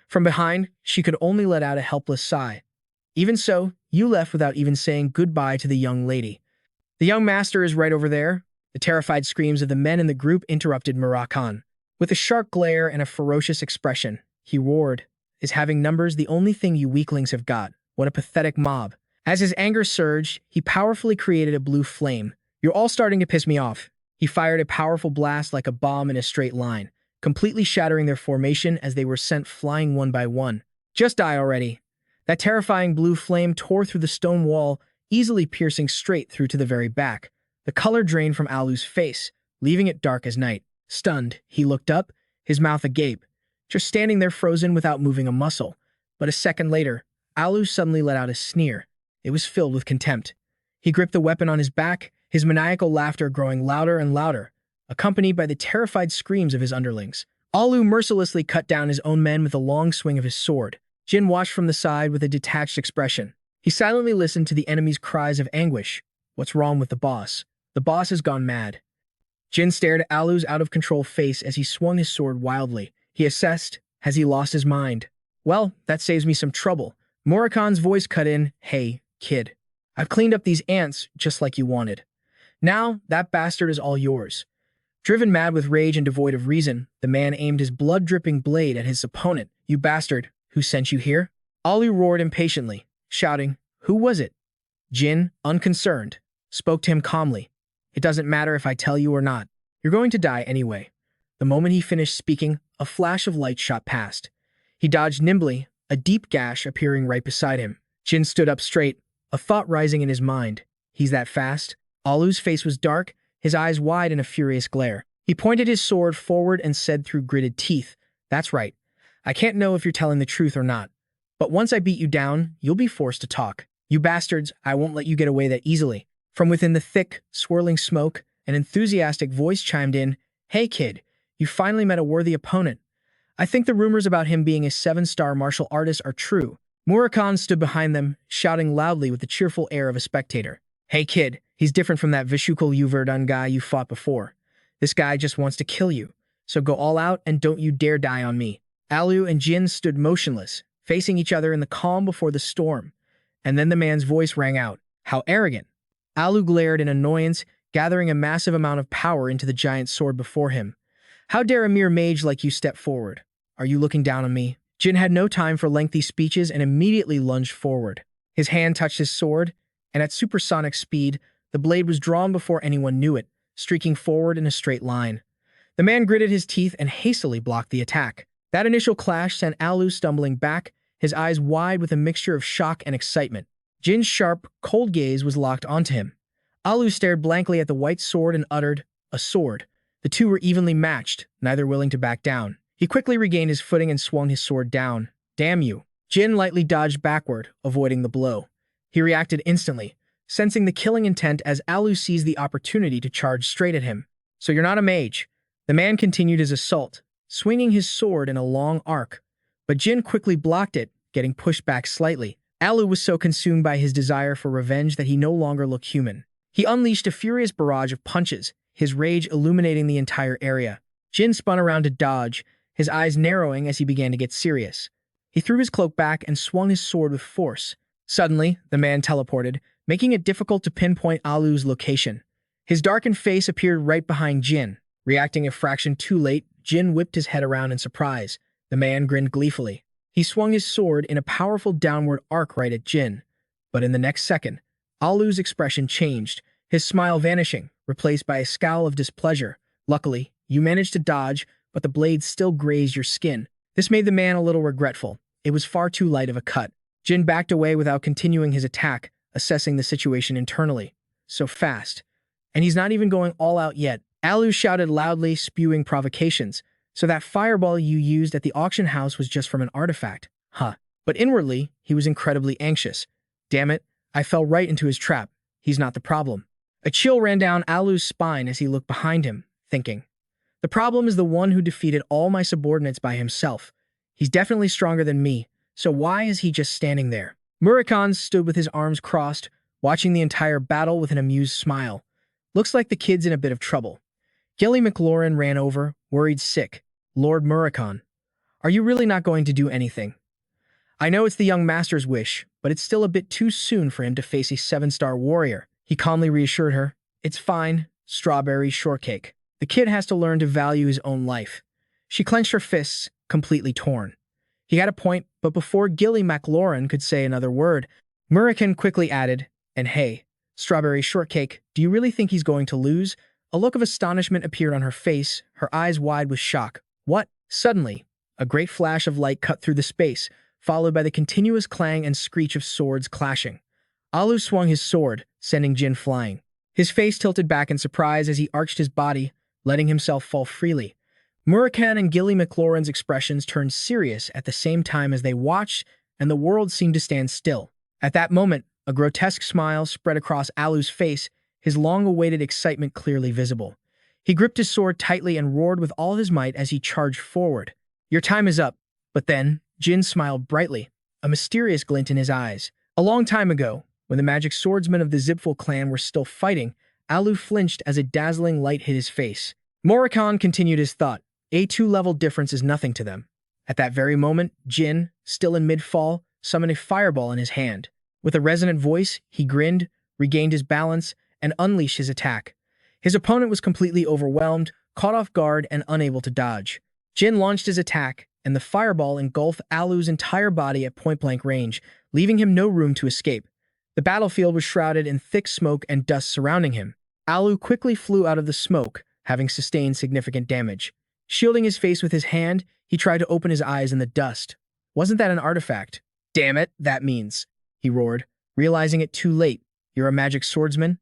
From behind, she could only let out a helpless sigh. "Even so, you left without even saying goodbye to the young lady." "The young master is right over there." The terrified screams of the men in the group interrupted Murakan. With a sharp glare and a ferocious expression, he roared, "Is having numbers the only thing you weaklings have got? What a pathetic mob." As his anger surged, he powerfully created a blue flame. "You're all starting to piss me off." He fired a powerful blast like a bomb in a straight line, completely shattering their formation as they were sent flying one by one. "Just die already." That terrifying blue flame tore through the stone wall, easily piercing straight through to the very back. The color drained from Alu's face, leaving it dark as night. Stunned, he looked up, his mouth agape, just standing there frozen without moving a muscle. But a second later, Alu suddenly let out a sneer. It was filled with contempt. He gripped the weapon on his back, his maniacal laughter growing louder and louder, accompanied by the terrified screams of his underlings. Alu mercilessly cut down his own men with a long swing of his sword. Jin watched from the side with a detached expression. He silently listened to the enemy's cries of anguish. What's wrong with the boss? The boss has gone mad. Jin stared at Alu's out-of-control face as he swung his sword wildly. He assessed, has he lost his mind? Well, that saves me some trouble. Murakan's voice cut in, "Hey, kid. I've cleaned up these ants just like you wanted. Now, that bastard is all yours." Driven mad with rage and devoid of reason, the man aimed his blood-dripping blade at his opponent. "You bastard, who sent you here?" Alu roared impatiently, shouting, "Who was it?" Jin, unconcerned, spoke to him calmly. "It doesn't matter if I tell you or not. You're going to die anyway." The moment he finished speaking, a flash of light shot past. He dodged nimbly, a deep gash appearing right beside him. Jin stood up straight, a thought rising in his mind. He's that fast? Alu's face was dark, his eyes wide in a furious glare. He pointed his sword forward and said through gritted teeth, "That's right. I can't know if you're telling the truth or not. But once I beat you down, you'll be forced to talk. You bastards, I won't let you get away that easily." From within the thick, swirling smoke, an enthusiastic voice chimed in, "Hey kid, you finally met a worthy opponent. I think the rumors about him being a 7-star martial artist are true. Murakan stood behind them, shouting loudly with the cheerful air of a spectator. Hey kid, he's different from that Vishukal Uverdun guy you fought before. This guy just wants to kill you. So go all out and don't you dare die on me. Alu and Jin stood motionless, facing each other in the calm before the storm. And then the man's voice rang out. How arrogant. Alu glared in annoyance, gathering a massive amount of power into the giant sword before him. How dare a mere mage like you step forward? Are you looking down on me? Jin had no time for lengthy speeches and immediately lunged forward. His hand touched his sword, and at supersonic speed, the blade was drawn before anyone knew it, streaking forward in a straight line. The man gritted his teeth and hastily blocked the attack. That initial clash sent Alu stumbling back, his eyes wide with a mixture of shock and excitement. Jin's sharp, cold gaze was locked onto him. Alu stared blankly at the white sword and uttered, "A sword." The two were evenly matched, neither willing to back down. He quickly regained his footing and swung his sword down. Damn you. Jin lightly dodged backward, avoiding the blow. He reacted instantly, sensing the killing intent as Alu seized the opportunity to charge straight at him. So you're not a mage. The man continued his assault, swinging his sword in a long arc. But Jin quickly blocked it, getting pushed back slightly. Alu was so consumed by his desire for revenge that he no longer looked human. He unleashed a furious barrage of punches, his rage illuminating the entire area. Jin spun around to dodge, his eyes narrowing as he began to get serious. He threw his cloak back and swung his sword with force. Suddenly, the man teleported, making it difficult to pinpoint Alu's location. His darkened face appeared right behind Jin. Reacting a fraction too late, Jin whipped his head around in surprise. The man grinned gleefully. He swung his sword in a powerful downward arc right at Jin. But in the next second, Alu's expression changed, his smile vanishing, replaced by a scowl of displeasure. Luckily, you managed to dodge, but the blade still grazed your skin. This made the man a little regretful. It was far too light of a cut. Jin backed away without continuing his attack, assessing the situation internally. So fast. And he's not even going all out yet. Alu shouted loudly, spewing provocations. So that fireball you used at the auction house was just from an artifact. Huh. But inwardly, he was incredibly anxious. Damn it, I fell right into his trap. He's not the problem. A chill ran down Alu's spine as he looked behind him, thinking, the problem is the one who defeated all my subordinates by himself. He's definitely stronger than me, so why is he just standing there? Murakan stood with his arms crossed, watching the entire battle with an amused smile. Looks like the kid's in a bit of trouble. Gilly McLaurin ran over, worried sick. Lord Murakan, are you really not going to do anything? I know it's the young master's wish, but it's still a bit too soon for him to face a 7-star warrior. He calmly reassured her. It's fine, strawberry shortcake. The kid has to learn to value his own life. She clenched her fists, completely torn. He had a point, but before Gilly McLaurin could say another word, Murakan quickly added, and hey, strawberry shortcake, do you really think he's going to lose? A look of astonishment appeared on her face, her eyes wide with shock. What? Suddenly, a great flash of light cut through the space, followed by the continuous clang and screech of swords clashing. Alu swung his sword, sending Jin flying. His face tilted back in surprise as he arched his body, letting himself fall freely. Murakan and Gilly McLaurin's expressions turned serious at the same time as they watched, and the world seemed to stand still. At that moment, a grotesque smile spread across Alu's face, his long-awaited excitement clearly visible. He gripped his sword tightly and roared with all his might as he charged forward. Your time is up. But then, Jin smiled brightly, a mysterious glint in his eyes. A long time ago, when the magic swordsmen of the Zipful clan were still fighting, Alu flinched as a dazzling light hit his face. Murakan continued his thought. A 2-level difference is nothing to them. At that very moment, Jin, still in mid-fall, summoned a fireball in his hand. With a resonant voice, he grinned, regained his balance, and unleashed his attack. His opponent was completely overwhelmed, caught off guard, and unable to dodge. Jin launched his attack, and the fireball engulfed Alu's entire body at point-blank range, leaving him no room to escape. The battlefield was shrouded in thick smoke and dust surrounding him. Alu quickly flew out of the smoke, having sustained significant damage. Shielding his face with his hand, he tried to open his eyes in the dust. Wasn't that an artifact? Damn it, that means, he roared, realizing it too late. You're a magic swordsman?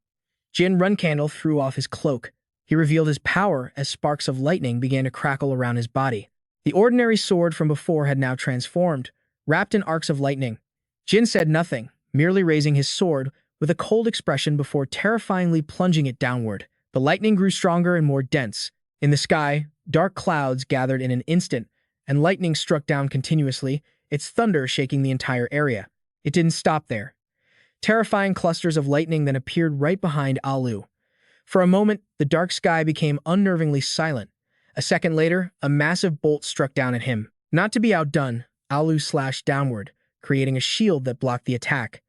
Jin Runcandel threw off his cloak. He revealed his power as sparks of lightning began to crackle around his body. The ordinary sword from before had now transformed, wrapped in arcs of lightning. Jin said nothing, merely raising his sword with a cold expression before terrifyingly plunging it downward. The lightning grew stronger and more dense. In the sky, dark clouds gathered in an instant, and lightning struck down continuously, its thunder shaking the entire area. It didn't stop there. Terrifying clusters of lightning then appeared right behind Alu. For a moment, the dark sky became unnervingly silent. A second later, a massive bolt struck down at him. Not to be outdone, Alu slashed downward, creating a shield that blocked the attack.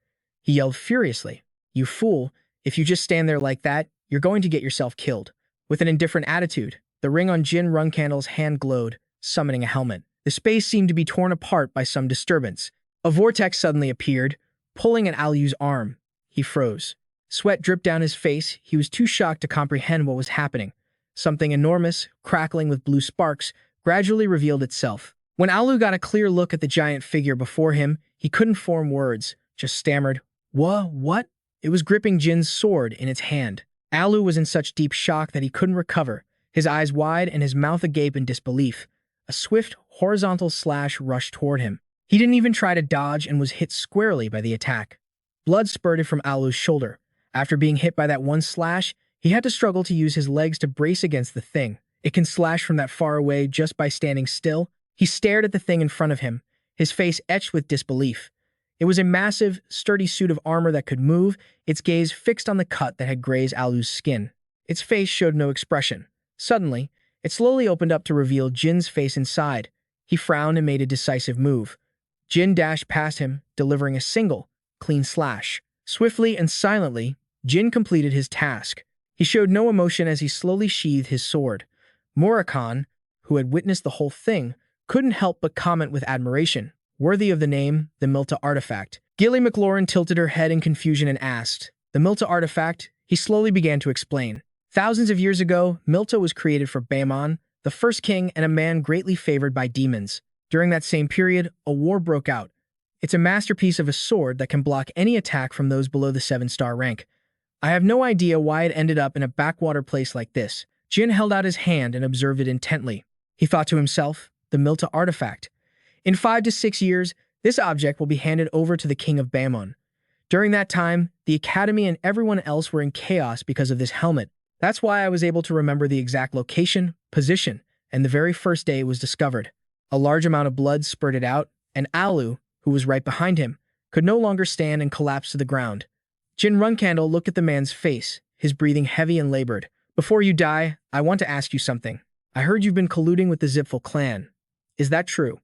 He yelled furiously, "You fool, if you just stand there like that, you're going to get yourself killed." With an indifferent attitude, the ring on Jin Runcandel's hand glowed, summoning a helmet. The space seemed to be torn apart by some disturbance. A vortex suddenly appeared, pulling at Alu's arm. He froze. Sweat dripped down his face. He was too shocked to comprehend what was happening. Something enormous, crackling with blue sparks, gradually revealed itself. When Alu got a clear look at the giant figure before him, he couldn't form words, just stammered, What? It was gripping Jin's sword in its hand. Alu was in such deep shock that he couldn't recover, his eyes wide and his mouth agape in disbelief. A swift, horizontal slash rushed toward him. He didn't even try to dodge and was hit squarely by the attack. Blood spurted from Alu's shoulder. After being hit by that one slash, he had to struggle to use his legs to brace against the thing. It can slash from that far away just by standing still. He stared at the thing in front of him, his face etched with disbelief. It was a massive, sturdy suit of armor that could move, its gaze fixed on the cut that had grazed Alu's skin. Its face showed no expression. Suddenly, it slowly opened up to reveal Jin's face inside. He frowned and made a decisive move. Jin dashed past him, delivering a single, clean slash. Swiftly and silently, Jin completed his task. He showed no emotion as he slowly sheathed his sword. Murakan, who had witnessed the whole thing, couldn't help but comment with admiration. Worthy of the name, the Milta artifact. Gilly McLaurin tilted her head in confusion and asked, "The Milta artifact?" He slowly began to explain. Thousands of years ago, Milta was created for Baemon, the first king and a man greatly favored by demons. During that same period, a war broke out. It's a masterpiece of a sword that can block any attack from those below the 7-star rank. I have no idea why it ended up in a backwater place like this. Jin held out his hand and observed it intently. He thought to himself, the Milta artifact. In 5 to 6 years, this object will be handed over to the king of Baemon. During that time, the academy and everyone else were in chaos because of this helmet. That's why I was able to remember the exact location, position, and the very first day it was discovered. A large amount of blood spurted out, and Alu, who was right behind him, could no longer stand and collapsed to the ground. Jin Runcandel looked at the man's face, his breathing heavy and labored. "Before you die, I want to ask you something. I heard you've been colluding with the Zipfel clan. Is that true?"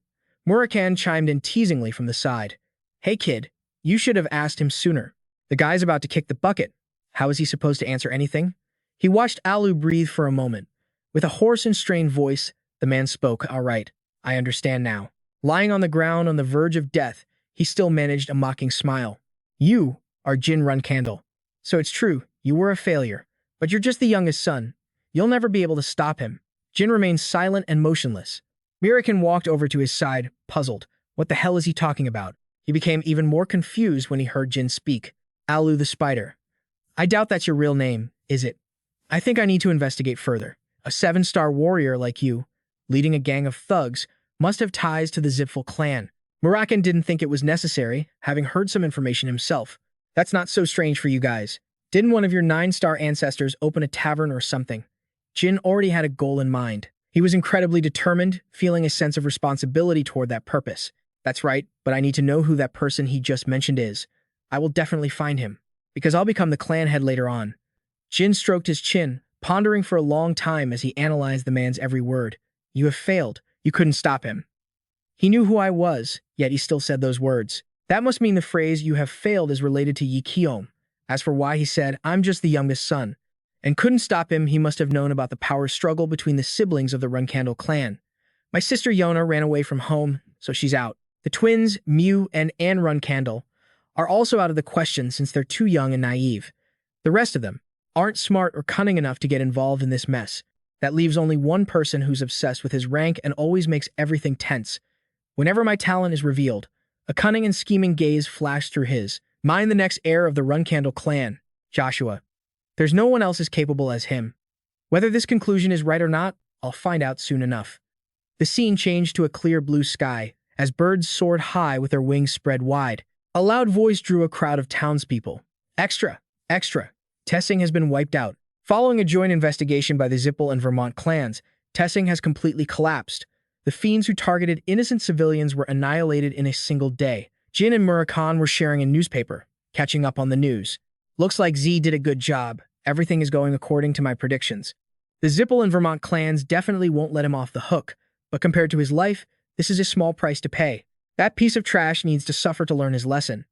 Murakan chimed in teasingly from the side. "Hey kid, you should have asked him sooner. The guy's about to kick the bucket. How is he supposed to answer anything?" He watched Alu breathe for a moment. With a hoarse and strained voice, the man spoke, "All right, I understand now." Lying on the ground on the verge of death, he still managed a mocking smile. "You are Jin Runcandel. So it's true, you were a failure. But you're just the youngest son. You'll never be able to stop him." Jin remained silent and motionless. Murakan walked over to his side, puzzled. What the hell is he talking about? He became even more confused when he heard Jin speak. "Alu the Spider. I doubt that's your real name, is it? I think I need to investigate further. A 7-star warrior like you, leading a gang of thugs, must have ties to the Zipfel clan." Murakan didn't think it was necessary, having heard some information himself. "That's not so strange for you guys. Didn't one of your 9-star ancestors open a tavern or something?" Jin already had a goal in mind. He was incredibly determined, feeling a sense of responsibility toward that purpose. "That's right, but I need to know who that person he just mentioned is. I will definitely find him, because I'll become the clan head later on." Jin stroked his chin, pondering for a long time as he analyzed the man's every word. "You have failed. You couldn't stop him." He knew who I was, yet he still said those words. That must mean the phrase "you have failed" is related to Yi Keom. As for why he said, "I'm just the youngest son," and couldn't stop him, he must have known about the power struggle between the siblings of the Runcandel clan. "My sister Yona ran away from home, so she's out. The twins, Mew and Anne Runcandel, are also out of the question since they're too young and naive. The rest of them aren't smart or cunning enough to get involved in this mess. That leaves only one person who's obsessed with his rank and always makes everything tense. Whenever my talent is revealed, a cunning and scheming gaze flashed through his. Mind the next heir of the Runcandel clan, Joshua. There's no one else as capable as him. Whether this conclusion is right or not, I'll find out soon enough." The scene changed to a clear blue sky, as birds soared high with their wings spread wide. A loud voice drew a crowd of townspeople. "Extra! Extra! Tessing has been wiped out. Following a joint investigation by the Zippel and Vermont clans, Tessing has completely collapsed. The fiends who targeted innocent civilians were annihilated in a single day. Jin and Murakan were sharing a newspaper, catching up on the news. Looks like Z did a good job. Everything is going according to my predictions. The Zippel and Vermont clans definitely won't let him off the hook, but compared to his life, this is a small price to pay. That piece of trash needs to suffer to learn his lesson.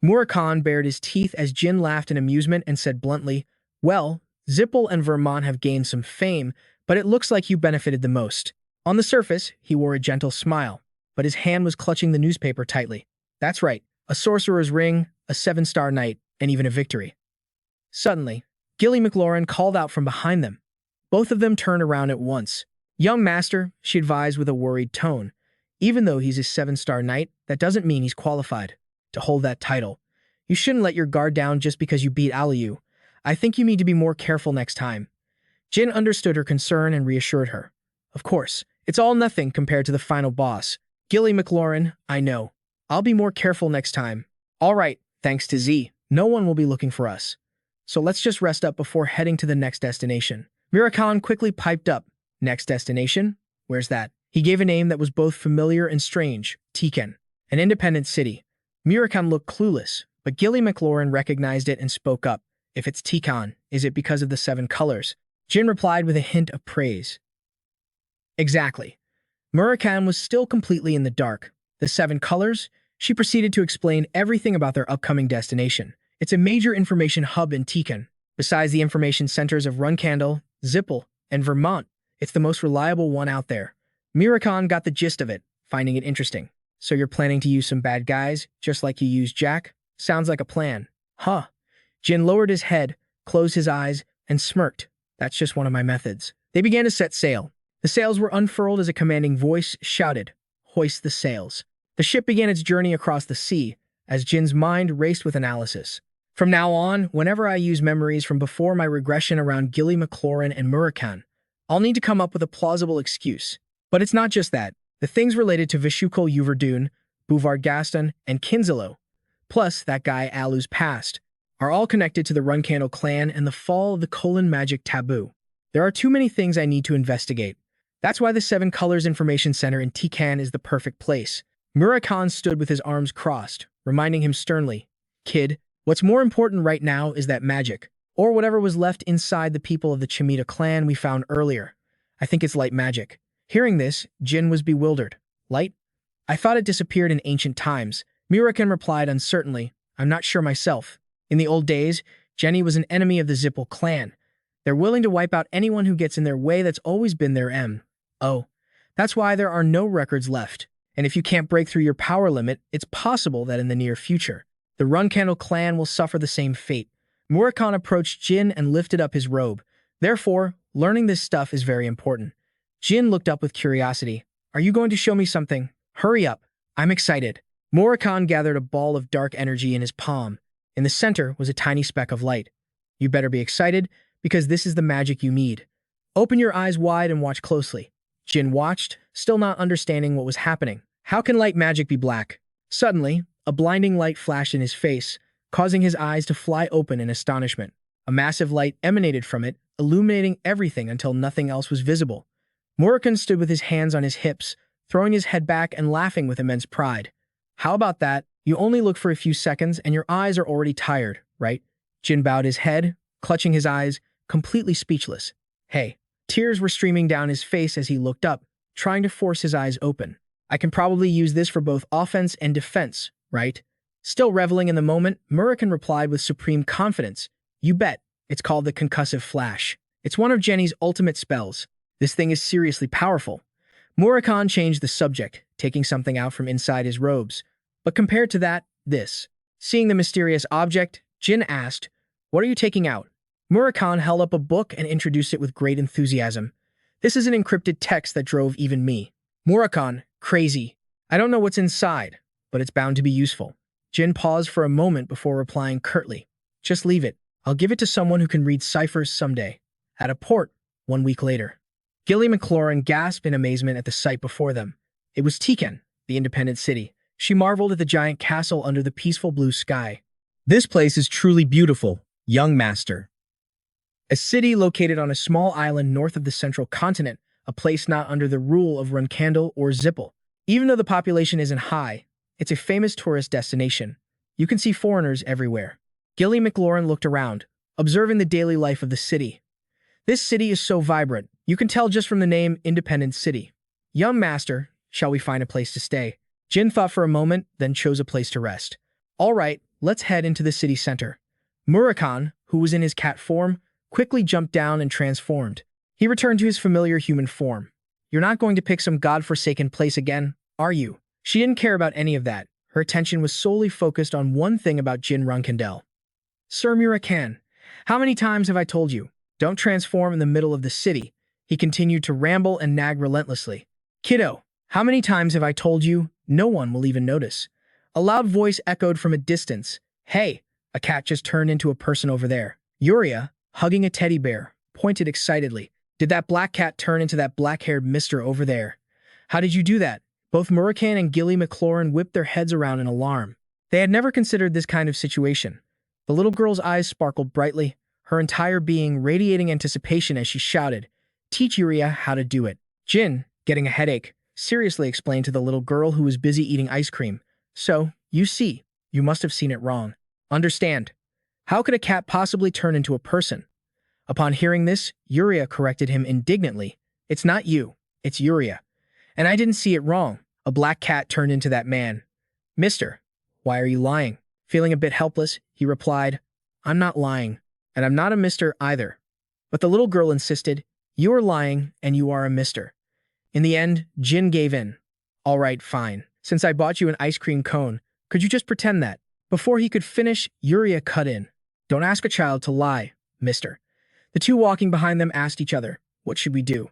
Murakan bared his teeth as Jin laughed in amusement and said bluntly, "Well, Zippel and Vermont have gained some fame, but it looks like you benefited the most." On the surface, he wore a gentle smile, but his hand was clutching the newspaper tightly. That's right, a sorcerer's ring, a 7-star knight, and even a victory. Suddenly, Gilly McLaurin called out from behind them. Both of them turned around at once. "Young master," she advised with a worried tone. "Even though he's a 7-star knight, that doesn't mean he's qualified to hold that title. You shouldn't let your guard down just because you beat Aliyu. I think you need to be more careful next time." Jin understood her concern and reassured her. "Of course, it's all nothing compared to the final boss. Gilly McLaurin, I know. I'll be more careful next time." "All right, thanks to Z, no one will be looking for us. So let's just rest up before heading to the next destination." Murakan quickly piped up. "Next destination? Where's that?" He gave a name that was both familiar and strange. Tiken, an independent city. Murakan looked clueless, but Gilly McLaurin recognized it and spoke up. "If it's Tikan, is it because of the 7 colors?" Jin replied with a hint of praise. "Exactly." Murakan was still completely in the dark. The 7 colors? She proceeded to explain everything about their upcoming destination. It's a major information hub in Tiken. Besides the information centers of Runcandel, Zippel, and Vermont, it's the most reliable one out there. Murakan got the gist of it, finding it interesting. "So you're planning to use some bad guys, just like you used Jack? Sounds like a plan." "Huh." Jin lowered his head, closed his eyes, and smirked. "That's just one of my methods." They began to set sail. The sails were unfurled as a commanding voice shouted, "Hoist the sails." The ship began its journey across the sea, as Jin's mind raced with analysis. "From now on, whenever I use memories from before my regression around Gilly McLaurin and Murakan, I'll need to come up with a plausible excuse. But it's not just that. The things related to Vishukul Uverdun, Bouvard Gaston, and Kinzalo, plus that guy Alu's past, are all connected to the Runcandel clan and the fall of the Colon magic taboo. There are too many things I need to investigate. That's why the 7 Colors Information Center in Tikan is the perfect place." Murakan stood with his arms crossed, reminding him sternly, "Kid, what's more important right now is that magic, or whatever was left inside the people of the Chimita clan we found earlier. I think it's light magic." Hearing this, Jin was bewildered. "Light? I thought it disappeared in ancient times." Murakan replied uncertainly, "I'm not sure myself. In the old days, Jenny was an enemy of the Zippel clan. They're willing to wipe out anyone who gets in their way. That's always been their M.O. That's why there are no records left. And if you can't break through your power limit, it's possible that in the near future, the Runcandel clan will suffer the same fate." Murakan approached Jin and lifted up his robe. "Therefore, learning this stuff is very important." Jin looked up with curiosity. "Are you going to show me something? Hurry up. I'm excited." Murakan gathered a ball of dark energy in his palm. In the center was a tiny speck of light. "You better be excited, because this is the magic you need. Open your eyes wide and watch closely." Jin watched, still not understanding what was happening. How can light magic be black? Suddenly, a blinding light flashed in his face, causing his eyes to fly open in astonishment. A massive light emanated from it, illuminating everything until nothing else was visible. Murakan stood with his hands on his hips, throwing his head back and laughing with immense pride. "How about that? You only look for a few seconds and your eyes are already tired, right?" Jin bowed his head, clutching his eyes, completely speechless. "Hey." Tears were streaming down his face as he looked up, trying to force his eyes open. "I can probably use this for both offense and defense, right?" Still reveling in the moment, Murakan replied with supreme confidence, "You bet. It's called the Concussive Flash. It's one of Jenny's ultimate spells. This thing is seriously powerful." Murakan changed the subject, taking something out from inside his robes. "But compared to that, this." Seeing the mysterious object, Jin asked, "What are you taking out?" Murakan held up a book and introduced it with great enthusiasm. "This is an encrypted text that drove even me." Murakan, crazy. "I don't know what's inside, but it's bound to be useful." Jin paused for a moment before replying curtly, "Just leave it. I'll give it to someone who can read ciphers someday." At a port, 1 week later. Gilly McLaurin gasped in amazement at the sight before them. It was Tiken, the independent city. She marveled at the giant castle under the peaceful blue sky. "This place is truly beautiful, young master." A city located on a small island north of the central continent, a place not under the rule of Runcandel or Zippel. Even though the population isn't high, it's a famous tourist destination. You can see foreigners everywhere. Gilly McLaurin looked around, observing the daily life of the city. This city is so vibrant, you can tell just from the name Independent City. Young master, shall we find a place to stay? Jin thought for a moment, then chose a place to rest. All right, let's head into the city center. Murakan, who was in his cat form, quickly jumped down and transformed. He returned to his familiar human form. You're not going to pick some godforsaken place again, are you? She didn't care about any of that. Her attention was solely focused on one thing about Jin Runcandel. Sir Murakan, how many times have I told you? Don't transform in the middle of the city. He continued to ramble and nag relentlessly. Kiddo, how many times have I told you? No one will even notice. A loud voice echoed from a distance. Hey, a cat just turned into a person over there. Yuria, hugging a teddy bear, pointed excitedly. Did that black cat turn into that black-haired mister over there? How did you do that? Both Murakan and Gilly McLaurin whipped their heads around in alarm. They had never considered this kind of situation. The little girl's eyes sparkled brightly, her entire being radiating anticipation as she shouted, "Teach Yuria how to do it." Jin, getting a headache, seriously explained to the little girl who was busy eating ice cream. So, you see, you must have seen it wrong. Understand. How could a cat possibly turn into a person? Upon hearing this, Yuria corrected him indignantly. It's not you, it's Yuria. And I didn't see it wrong. A black cat turned into that man. Mister, why are you lying? Feeling a bit helpless, he replied, I'm not lying, and I'm not a mister either. But the little girl insisted, you are lying and you are a mister. In the end, Jin gave in. All right, fine. Since I bought you an ice cream cone, could you just pretend that? Before he could finish, Yuria cut in. Don't ask a child to lie, mister. The two walking behind them asked each other, what should we do?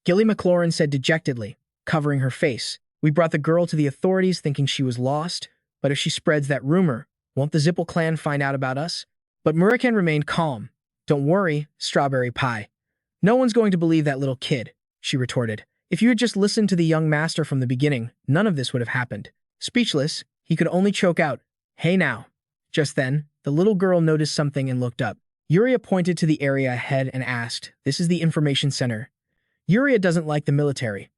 Gilly McLaurin said dejectedly, covering her face. We brought the girl to the authorities thinking she was lost, but if she spreads that rumor, won't the Zippel clan find out about us? But Murakan remained calm. Don't worry, strawberry pie. No one's going to believe that little kid, she retorted. If you had just listened to the young master from the beginning, none of this would have happened. Speechless, he could only choke out, hey now. Just then, the little girl noticed something and looked up. Yuria pointed to the area ahead and asked, this is the information center. Yuria doesn't like the military.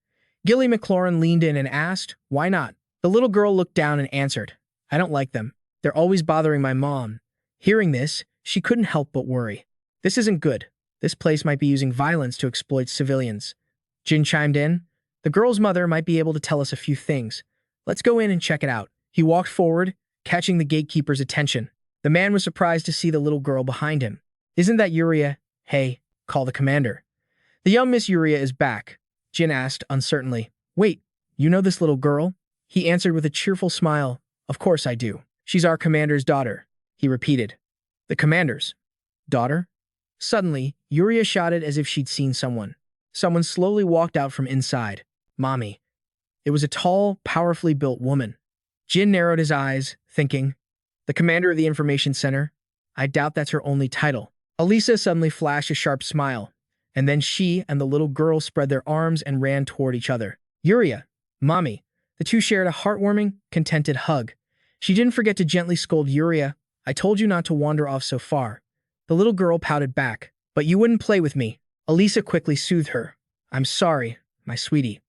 Gilly McLaurin leaned in and asked, why not? The little girl looked down and answered, I don't like them. They're always bothering my mom. Hearing this, she couldn't help but worry. This isn't good. This place might be using violence to exploit civilians. Jin chimed in. The girl's mother might be able to tell us a few things. Let's go in and check it out. He walked forward, catching the gatekeeper's attention. The man was surprised to see the little girl behind him. Isn't that Yuria? Hey, call the commander. The young Miss Yuria is back, Jin asked uncertainly. Wait, you know this little girl? He answered with a cheerful smile. Of course I do. She's our commander's daughter, he repeated. The commander's daughter? Suddenly, Yuria shouted as if she'd seen someone. Someone slowly walked out from inside. Mommy. It was a tall, powerfully built woman. Jin narrowed his eyes, thinking, the commander of the information center? I doubt that's her only title. Elisa suddenly flashed a sharp smile, and then she and the little girl spread their arms and ran toward each other. Yuria, Mommy. The two shared a heartwarming, contented hug. She didn't forget to gently scold Yuria. I told you not to wander off so far. The little girl pouted back. But you wouldn't play with me. Elisa quickly soothed her. I'm sorry, my sweetie.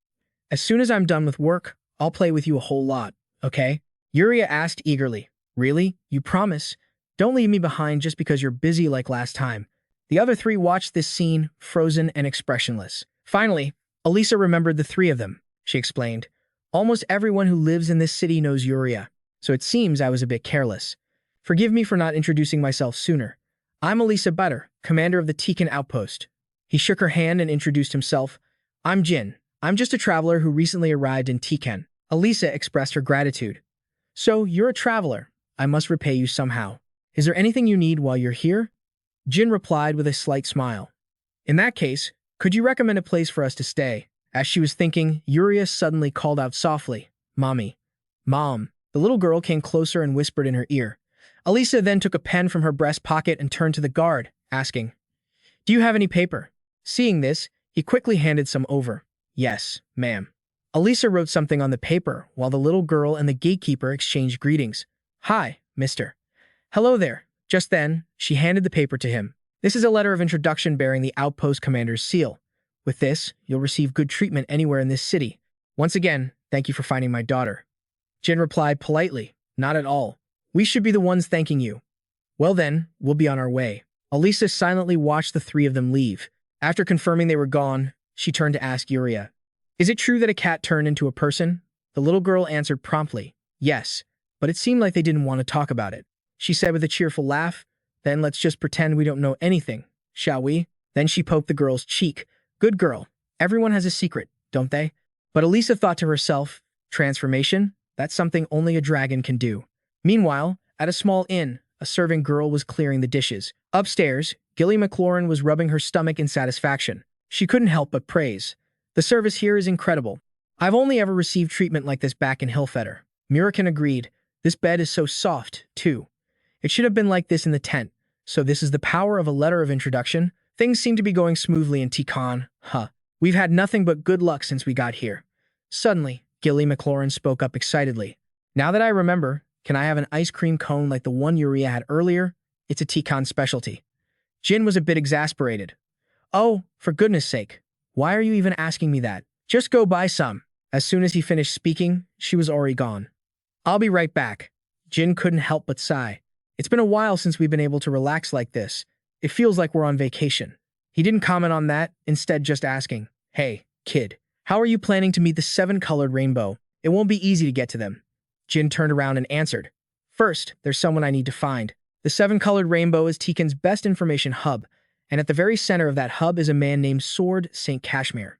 As soon as I'm done with work, I'll play with you a whole lot, okay? Yuria asked eagerly. Really? You promise? Don't leave me behind just because you're busy like last time. The other three watched this scene, frozen and expressionless. Finally, Elisa remembered the three of them, she explained. Almost everyone who lives in this city knows Yuria, so it seems I was a bit careless. Forgive me for not introducing myself sooner. I'm Elisa Butter, commander of the Tekken outpost. He shook her hand and introduced himself. I'm Jin. I'm just a traveler who recently arrived in Tekken. Elisa expressed her gratitude. So, you're a traveler. I must repay you somehow. Is there anything you need while you're here? Jin replied with a slight smile. In that case, could you recommend a place for us to stay? As she was thinking, Yuria suddenly called out softly, Mommy. Mom. The little girl came closer and whispered in her ear. Elisa then took a pen from her breast pocket and turned to the guard, asking, Do you have any paper? Seeing this, he quickly handed some over. Yes, ma'am. Elisa wrote something on the paper while the little girl and the gatekeeper exchanged greetings. Hi, mister. Hello there. Just then, she handed the paper to him. This is a letter of introduction bearing the outpost commander's seal. With this, you'll receive good treatment anywhere in this city. Once again, thank you for finding my daughter." Jin replied politely, "Not at all. We should be the ones thanking you." "Well then, we'll be on our way." Elisa silently watched the three of them leave. After confirming they were gone, she turned to ask Yuria, "Is it true that a cat turned into a person?" The little girl answered promptly, "Yes, but it seemed like they didn't want to talk about it." She said with a cheerful laugh, "Then let's just pretend we don't know anything, shall we?" Then she poked the girl's cheek. "Good girl. Everyone has a secret, don't they?" But Elisa thought to herself, transformation? That's something only a dragon can do. Meanwhile, at a small inn, a serving girl was clearing the dishes. Upstairs, Gilly McLaurin was rubbing her stomach in satisfaction. She couldn't help but praise. "The service here is incredible. I've only ever received treatment like this back in Hillfetter." Murakan agreed. "This bed is so soft, too. It should have been like this in the tent. So this is the power of a letter of introduction? Things seem to be going smoothly in Tikan. Huh. We've had nothing but good luck since we got here." Suddenly, Gilly McLaurin spoke up excitedly. "Now that I remember, can I have an ice cream cone like the one Yuria had earlier? It's a Tikan specialty." Jin was a bit exasperated. "Oh, for goodness sake. Why are you even asking me that? Just go buy some." As soon as he finished speaking, she was already gone. "I'll be right back." Jin couldn't help but sigh. It's been a while since we've been able to relax like this. It feels like we're on vacation. He didn't comment on that, instead just asking, "Hey, kid, how are you planning to meet the seven-colored rainbow? It won't be easy to get to them." Jin turned around and answered, "First, there's someone I need to find. The seven-colored rainbow is Tikan's best information hub, and at the very center of that hub is a man named Sword St. Kashmir.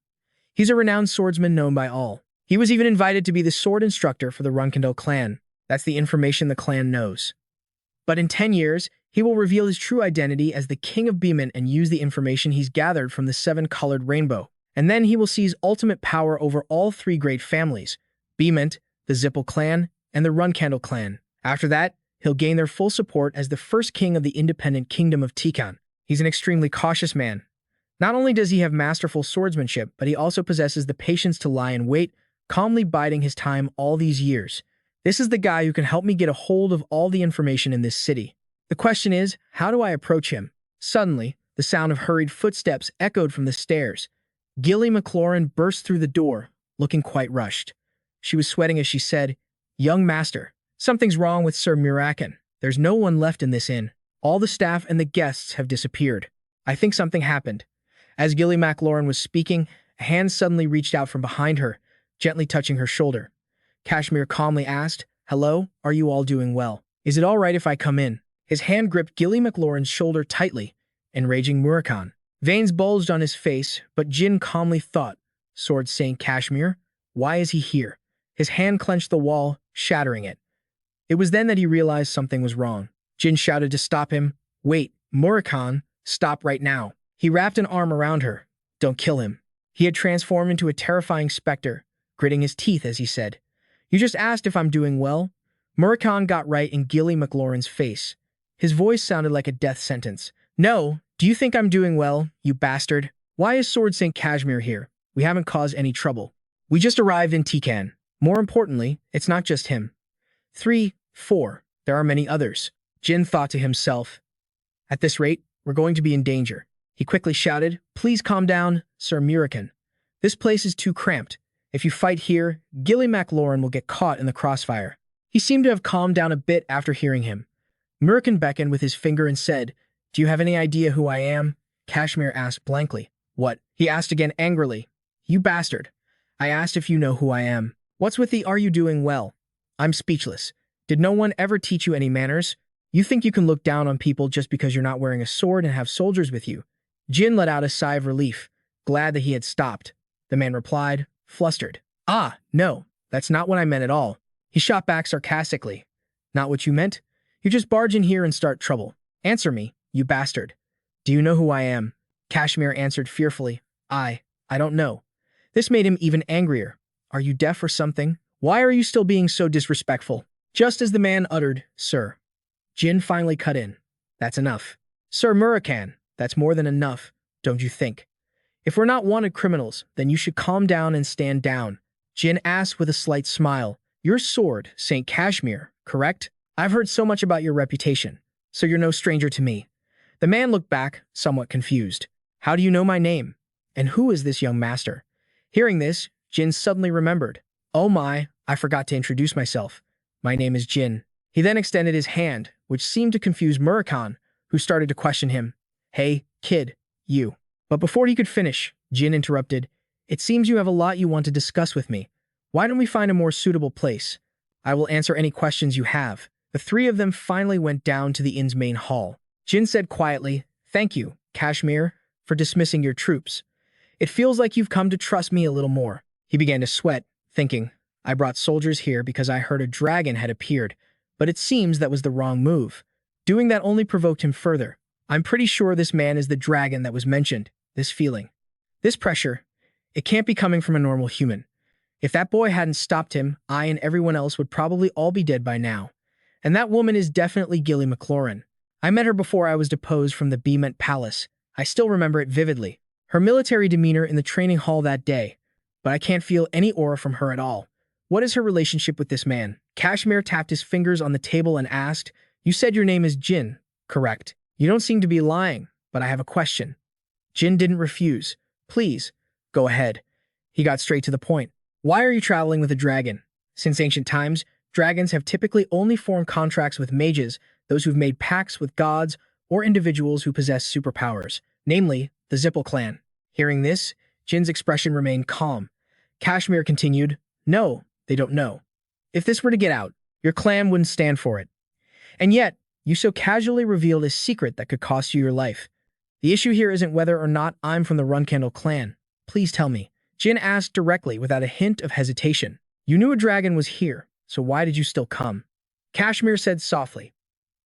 He's a renowned swordsman known by all. He was even invited to be the sword instructor for the Runcandel clan. That's the information the clan knows. But in 10 years, he will reveal his true identity as the King of Beemont and use the information he's gathered from the seven-colored rainbow. And then he will seize ultimate power over all three great families, Beemont, the Zippel clan, and the Runcandel clan. After that, he'll gain their full support as the first king of the independent kingdom of Tikan. He's an extremely cautious man. Not only does he have masterful swordsmanship, but he also possesses the patience to lie in wait, calmly biding his time all these years. This is the guy who can help me get a hold of all the information in this city. The question is, how do I approach him?" Suddenly, the sound of hurried footsteps echoed from the stairs. Gilly McLaurin burst through the door, looking quite rushed. She was sweating as she said, "Young master, something's wrong with Sir Murakan. There's no one left in this inn. All the staff and the guests have disappeared. I think something happened." As Gilly McLaurin was speaking, a hand suddenly reached out from behind her, gently touching her shoulder. Kashmir calmly asked, "Hello, are you all doing well? Is it all right if I come in?" His hand gripped Gilly McLaurin's shoulder tightly, enraging Murakan. Veins bulged on his face, but Jin calmly thought, "Sword St. Kashmir? Why is he here?" His hand clenched the wall, shattering it. It was then that he realized something was wrong. Jin shouted to stop him. "Wait, Murakan, stop right now." He wrapped an arm around her. "Don't kill him." He had transformed into a terrifying specter, gritting his teeth as he said, "You just asked if I'm doing well?" Murakan got right in Gilly McLaurin's face. His voice sounded like a death sentence. "No, do you think I'm doing well, you bastard? Why is Sword St. Kashmir here? We haven't caused any trouble. We just arrived in Tikan. More importantly, it's not just him. 3, 4, there are many others." Jin thought to himself, "At this rate, we're going to be in danger." He quickly shouted, "Please calm down, Sir Murakan. This place is too cramped. If you fight here, Gilly McLaurin will get caught in the crossfire." He seemed to have calmed down a bit after hearing him. Murakan beckoned with his finger and said, "Do you have any idea who I am?" Kashmir asked blankly. "What?" He asked again angrily. "You bastard. I asked if you know who I am. What's with the 'are you doing well'? I'm speechless. Did no one ever teach you any manners? You think you can look down on people just because you're not wearing a sword and have soldiers with you?" Jin let out a sigh of relief, glad that he had stopped. The man replied, flustered, "Ah, no, that's not what I meant at all." He shot back sarcastically. "Not what you meant? You just barge in here and start trouble. Answer me, you bastard. Do you know who I am?" Kashmir answered fearfully, I don't know." This made him even angrier. "Are you deaf or something? Why are you still being so disrespectful?" Just as the man uttered, "Sir," Jin finally cut in. "That's enough. Sir Murakan, that's more than enough, don't you think? If we're not wanted criminals, then you should calm down and stand down." Jin asked with a slight smile, "You're Sword St. Kashmir, correct? I've heard so much about your reputation, so you're no stranger to me." The man looked back, somewhat confused. "How do you know my name?" And who is this young master? Hearing this, Jin suddenly remembered. Oh my, I forgot to introduce myself. My name is Jin. He then extended his hand, which seemed to confuse Murakan, who started to question him. Hey, kid, you. But before he could finish, Jin interrupted. It seems you have a lot you want to discuss with me. Why don't we find a more suitable place? I will answer any questions you have. The three of them finally went down to the inn's main hall. Jin said quietly, Thank you, Kashmir, for dismissing your troops. It feels like you've come to trust me a little more. He began to sweat, thinking, I brought soldiers here because I heard a dragon had appeared, but it seems that was the wrong move. Doing that only provoked him further. I'm pretty sure this man is the dragon that was mentioned, this feeling. This pressure, it can't be coming from a normal human. If that boy hadn't stopped him, I and everyone else would probably all be dead by now. And that woman is definitely Gilly McLaurin. I met her before I was deposed from the Beement Palace. I still remember it vividly. Her military demeanor in the training hall that day. But I can't feel any aura from her at all. What is her relationship with this man? Kashmir tapped his fingers on the table and asked, You said your name is Jin, correct? You don't seem to be lying, but I have a question. Jin didn't refuse. Please, go ahead. He got straight to the point. Why are you traveling with a dragon? Since ancient times, dragons have typically only formed contracts with mages, those who've made pacts with gods, or individuals who possess superpowers, namely, the Zippel clan. Hearing this, Jin's expression remained calm. Kashmir continued, No, they don't know. If this were to get out, your clan wouldn't stand for it. And yet, you so casually revealed a secret that could cost you your life. The issue here isn't whether or not I'm from the Runcandel clan. Please tell me. Jin asked directly without a hint of hesitation. You knew a dragon was here, so why did you still come? Kashmir said softly,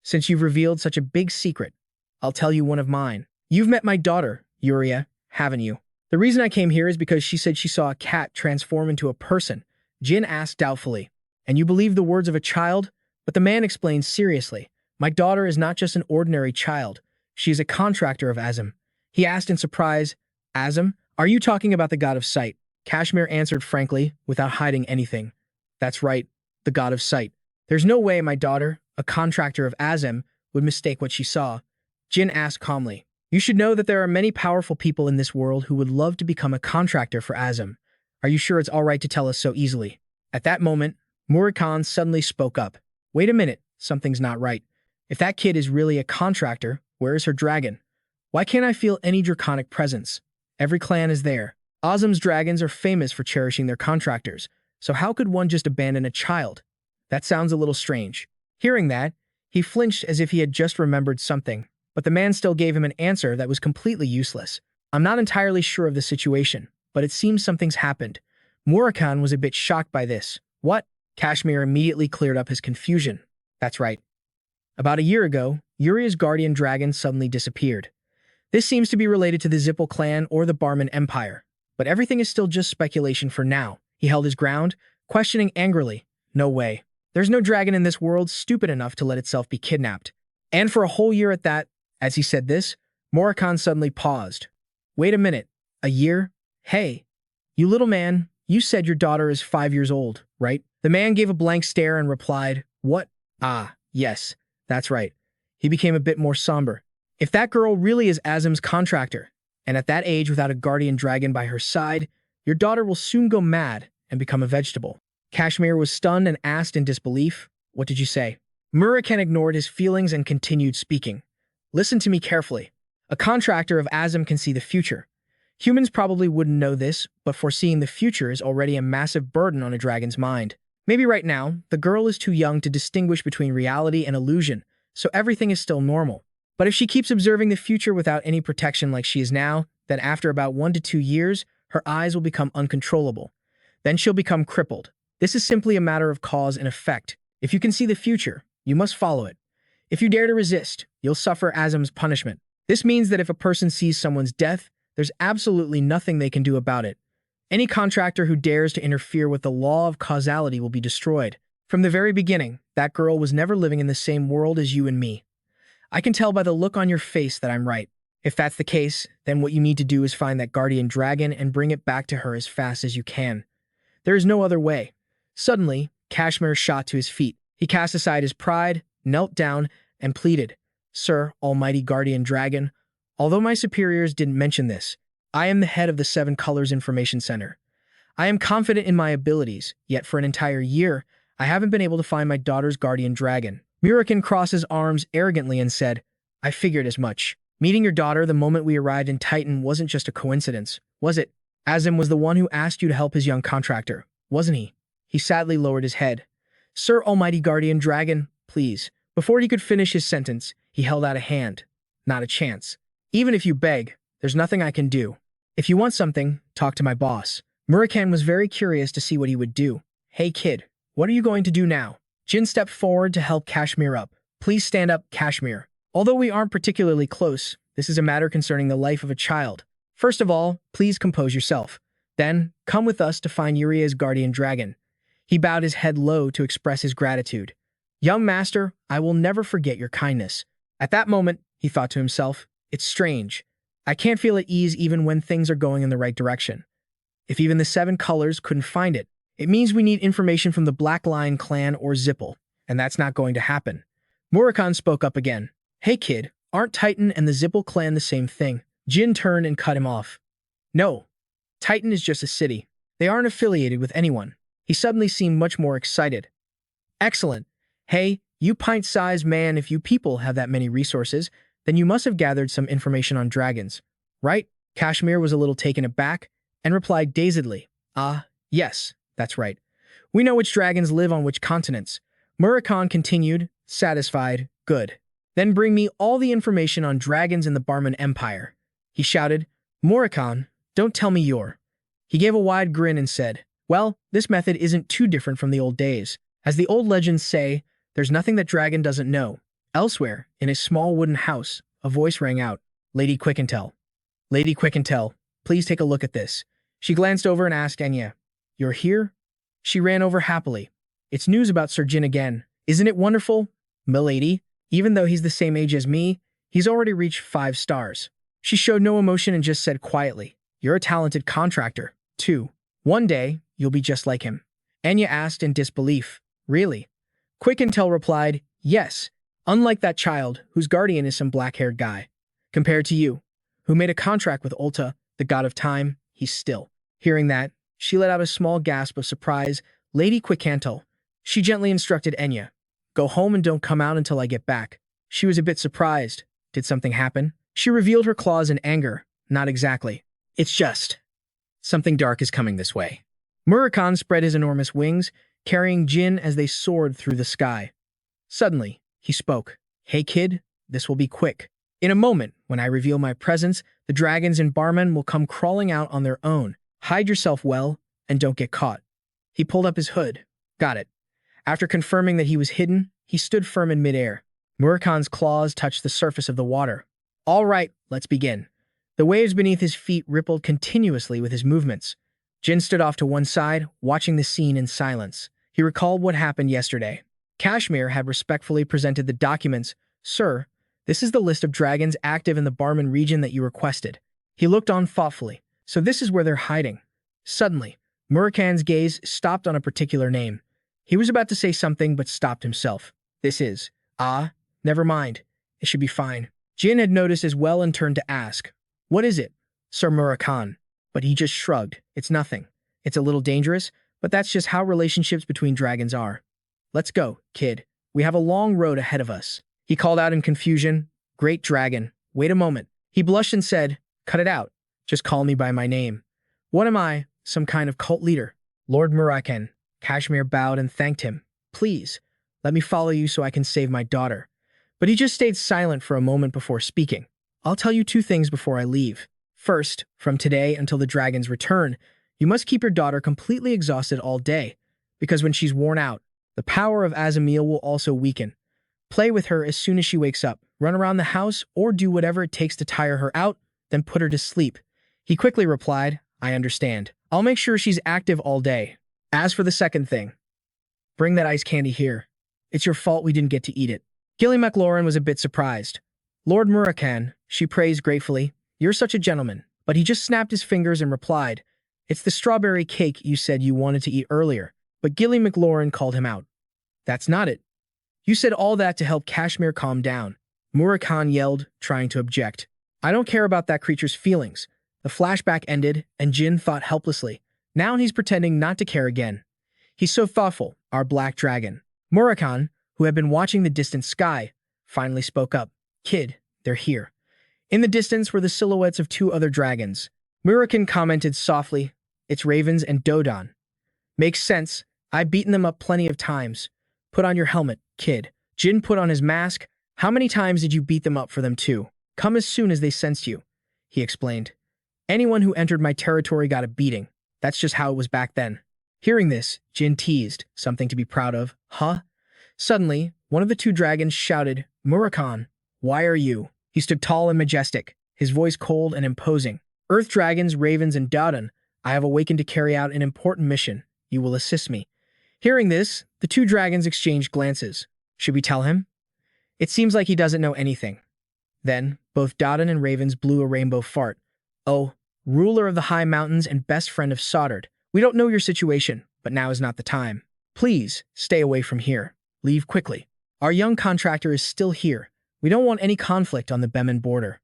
Since you've revealed such a big secret, I'll tell you one of mine. You've met my daughter, Yuria, haven't you? The reason I came here is because she said she saw a cat transform into a person. Jin asked doubtfully. And you believe the words of a child? But the man explained seriously. My daughter is not just an ordinary child. She is a contractor of Azim. He asked in surprise, Azim? Are you talking about the god of sight? Kashmir answered frankly, without hiding anything. That's right, the god of sight. There's no way my daughter, a contractor of Azim, would mistake what she saw. Jin asked calmly. You should know that there are many powerful people in this world who would love to become a contractor for Azim. Are you sure it's all right to tell us so easily? At that moment, Murakan suddenly spoke up. Wait a minute, something's not right. If that kid is really a contractor, where is her dragon? Why can't I feel any draconic presence? Every clan is there. Azim's dragons are famous for cherishing their contractors, so how could one just abandon a child? That sounds a little strange. Hearing that, he flinched as if he had just remembered something, but the man still gave him an answer that was completely useless. I'm not entirely sure of the situation, but it seems something's happened. Murakan was a bit shocked by this. What? Kashmir immediately cleared up his confusion. That's right. About a year ago, Yuria's guardian dragon suddenly disappeared. This seems to be related to the Zippel clan or the Barman Empire, but everything is still just speculation for now. He held his ground, questioning angrily. No way. There's no dragon in this world stupid enough to let itself be kidnapped. And for a whole year at that, as he said this, Murakan suddenly paused. Wait a minute. A year? Hey, you little man, you said your daughter is 5 years old, right? The man gave a blank stare and replied, What? Ah, yes, that's right. He became a bit more somber. If that girl really is Azim's contractor, and at that age without a guardian dragon by her side, your daughter will soon go mad and become a vegetable. Kashmir was stunned and asked in disbelief, What did you say? Murakan ignored his feelings and continued speaking. Listen to me carefully. A contractor of Azim can see the future. Humans probably wouldn't know this, but foreseeing the future is already a massive burden on a dragon's mind. Maybe right now, the girl is too young to distinguish between reality and illusion, so everything is still normal. But if she keeps observing the future without any protection like she is now, then after about 1 to 2 years, her eyes will become uncontrollable. Then she'll become crippled. This is simply a matter of cause and effect. If you can see the future, you must follow it. If you dare to resist, you'll suffer Azim's punishment. This means that if a person sees someone's death, there's absolutely nothing they can do about it. Any contractor who dares to interfere with the law of causality will be destroyed. From the very beginning, that girl was never living in the same world as you and me. I can tell by the look on your face that I'm right. If that's the case, then what you need to do is find that guardian dragon and bring it back to her as fast as you can. There is no other way. Suddenly, Kashmir shot to his feet. He cast aside his pride, knelt down, and pleaded, Sir, almighty guardian dragon, although my superiors didn't mention this, I am the head of the Seven Colors Information Center. I am confident in my abilities, yet for an entire year, I haven't been able to find my daughter's guardian dragon. Murakan crossed his arms arrogantly and said, I figured as much. Meeting your daughter the moment we arrived in Titan wasn't just a coincidence, was it? Azim was the one who asked you to help his young contractor, wasn't he? He sadly lowered his head. Sir Almighty Guardian Dragon, please. Before he could finish his sentence, he held out a hand. Not a chance. Even if you beg, there's nothing I can do. If you want something, talk to my boss. Murakan was very curious to see what he would do. Hey kid, what are you going to do now? Jin stepped forward to help Kashmir up. Please stand up, Kashmir. Although we aren't particularly close, this is a matter concerning the life of a child. First of all, please compose yourself. Then, come with us to find Uria's guardian dragon. He bowed his head low to express his gratitude. Young master, I will never forget your kindness. At that moment, he thought to himself, it's strange. I can't feel at ease even when things are going in the right direction. If even the Seven Colors couldn't find it, it means we need information from the Black Lion clan or Zippel, and that's not going to happen. Murakan spoke up again. Hey kid, aren't Titan and the Zippel clan the same thing? Jin turned and cut him off. No, Titan is just a city. They aren't affiliated with anyone. He suddenly seemed much more excited. Excellent. Hey, you pint-sized man, if you people have that many resources, then you must have gathered some information on dragons, right? Kashmir was a little taken aback and replied dazedly. Yes, that's right. We know which dragons live on which continents. Murakan continued, satisfied, good. Then bring me all the information on dragons in the Barman Empire. He shouted, Murakan, don't tell me you're. He gave a wide grin and said, well, this method isn't too different from the old days. As the old legends say, there's nothing that dragon doesn't know. Elsewhere, in his small wooden house, a voice rang out, Lady Quickentell. Lady Quickentell, please take a look at this. She glanced over and asked Enya, you're here? She ran over happily. It's news about Sir Jin again. Isn't it wonderful? Milady, even though he's the same age as me, he's already reached 5 stars. She showed no emotion and just said quietly, you're a talented contractor, too. One day, you'll be just like him. Enya asked in disbelief, really? Quickentell replied, yes, unlike that child whose guardian is some black-haired guy. Compared to you, who made a contract with Ulta, the god of time, he's still. Hearing that, she let out a small gasp of surprise. Lady Quickentell, she gently instructed Enya, go home and don't come out until I get back. She was a bit surprised. Did something happen? She revealed her claws in anger. Not exactly. It's just something dark is coming this way. Murakan spread his enormous wings, carrying Jin as they soared through the sky. Suddenly, he spoke. Hey kid, this will be quick. In a moment, when I reveal my presence, the dragons and barmen will come crawling out on their own. Hide yourself well, and don't get caught. He pulled up his hood. Got it. After confirming that he was hidden, he stood firm in midair. Murakan's claws touched the surface of the water. All right, let's begin. The waves beneath his feet rippled continuously with his movements. Jin stood off to one side, watching the scene in silence. He recalled what happened yesterday. Kashmir had respectfully presented the documents. Sir, this is the list of dragons active in the Barman region that you requested. He looked on thoughtfully. So this is where they're hiding. Suddenly, Murakan's gaze stopped on a particular name. He was about to say something but stopped himself. This is. Never mind. It should be fine. Jin had noticed as well and turned to ask, what is it, Sir Murakan? But he just shrugged. It's nothing. It's a little dangerous, but that's just how relationships between dragons are. Let's go, kid. We have a long road ahead of us. He called out in confusion, Great dragon, wait a moment. He blushed and said, cut it out. Just call me by my name. What am I? Some kind of cult leader? Lord Murakan. Kashmir bowed and thanked him. Please, let me follow you so I can save my daughter. But he just stayed silent for a moment before speaking. I'll tell you 2 things before I leave. First, from today until the dragons return, you must keep your daughter completely exhausted all day, because when she's worn out, the power of Azamil will also weaken. Play with her as soon as she wakes up, run around the house, or do whatever it takes to tire her out, then put her to sleep. He quickly replied, I understand. I'll make sure she's active all day. As for the second thing, bring that ice candy here. It's your fault we didn't get to eat it. Gilly McLaurin was a bit surprised. Lord Murakan, she praised gratefully, you're such a gentleman. But he just snapped his fingers and replied, it's the strawberry cake you said you wanted to eat earlier. But Gilly McLaurin called him out. That's not it. You said all that to help Kashmir calm down. Murakan yelled, trying to object. I don't care about that creature's feelings, The flashback ended, and Jin thought helplessly. Now he's pretending not to care again. He's so thoughtful, our black dragon. Murakan, who had been watching the distant sky, finally spoke up. Kid, they're here. In the distance were the silhouettes of two other dragons. Murakan commented softly, it's ravens and Dodon. Makes sense. I've beaten them up plenty of times. Put on your helmet, kid. Jin put on his mask. How many times did you beat them up for them too? Come as soon as they sensed you, he explained. Anyone who entered my territory got a beating. That's just how it was back then. Hearing this, Jin teased, something to be proud of. Huh? Suddenly, one of the two dragons shouted, Murakan, why are you? He stood tall and majestic, his voice cold and imposing. Earth dragons, ravens, and Dodon, I have awakened to carry out an important mission. You will assist me. Hearing this, the two dragons exchanged glances. Should we tell him? It seems like he doesn't know anything. Then, both Dodon and Ravens blew a rainbow fart. Oh, ruler of the high mountains and best friend of Solderet, we don't know your situation, but now is not the time. Please, stay away from here. Leave quickly. Our young contractor is still here. We don't want any conflict on the Bemin border.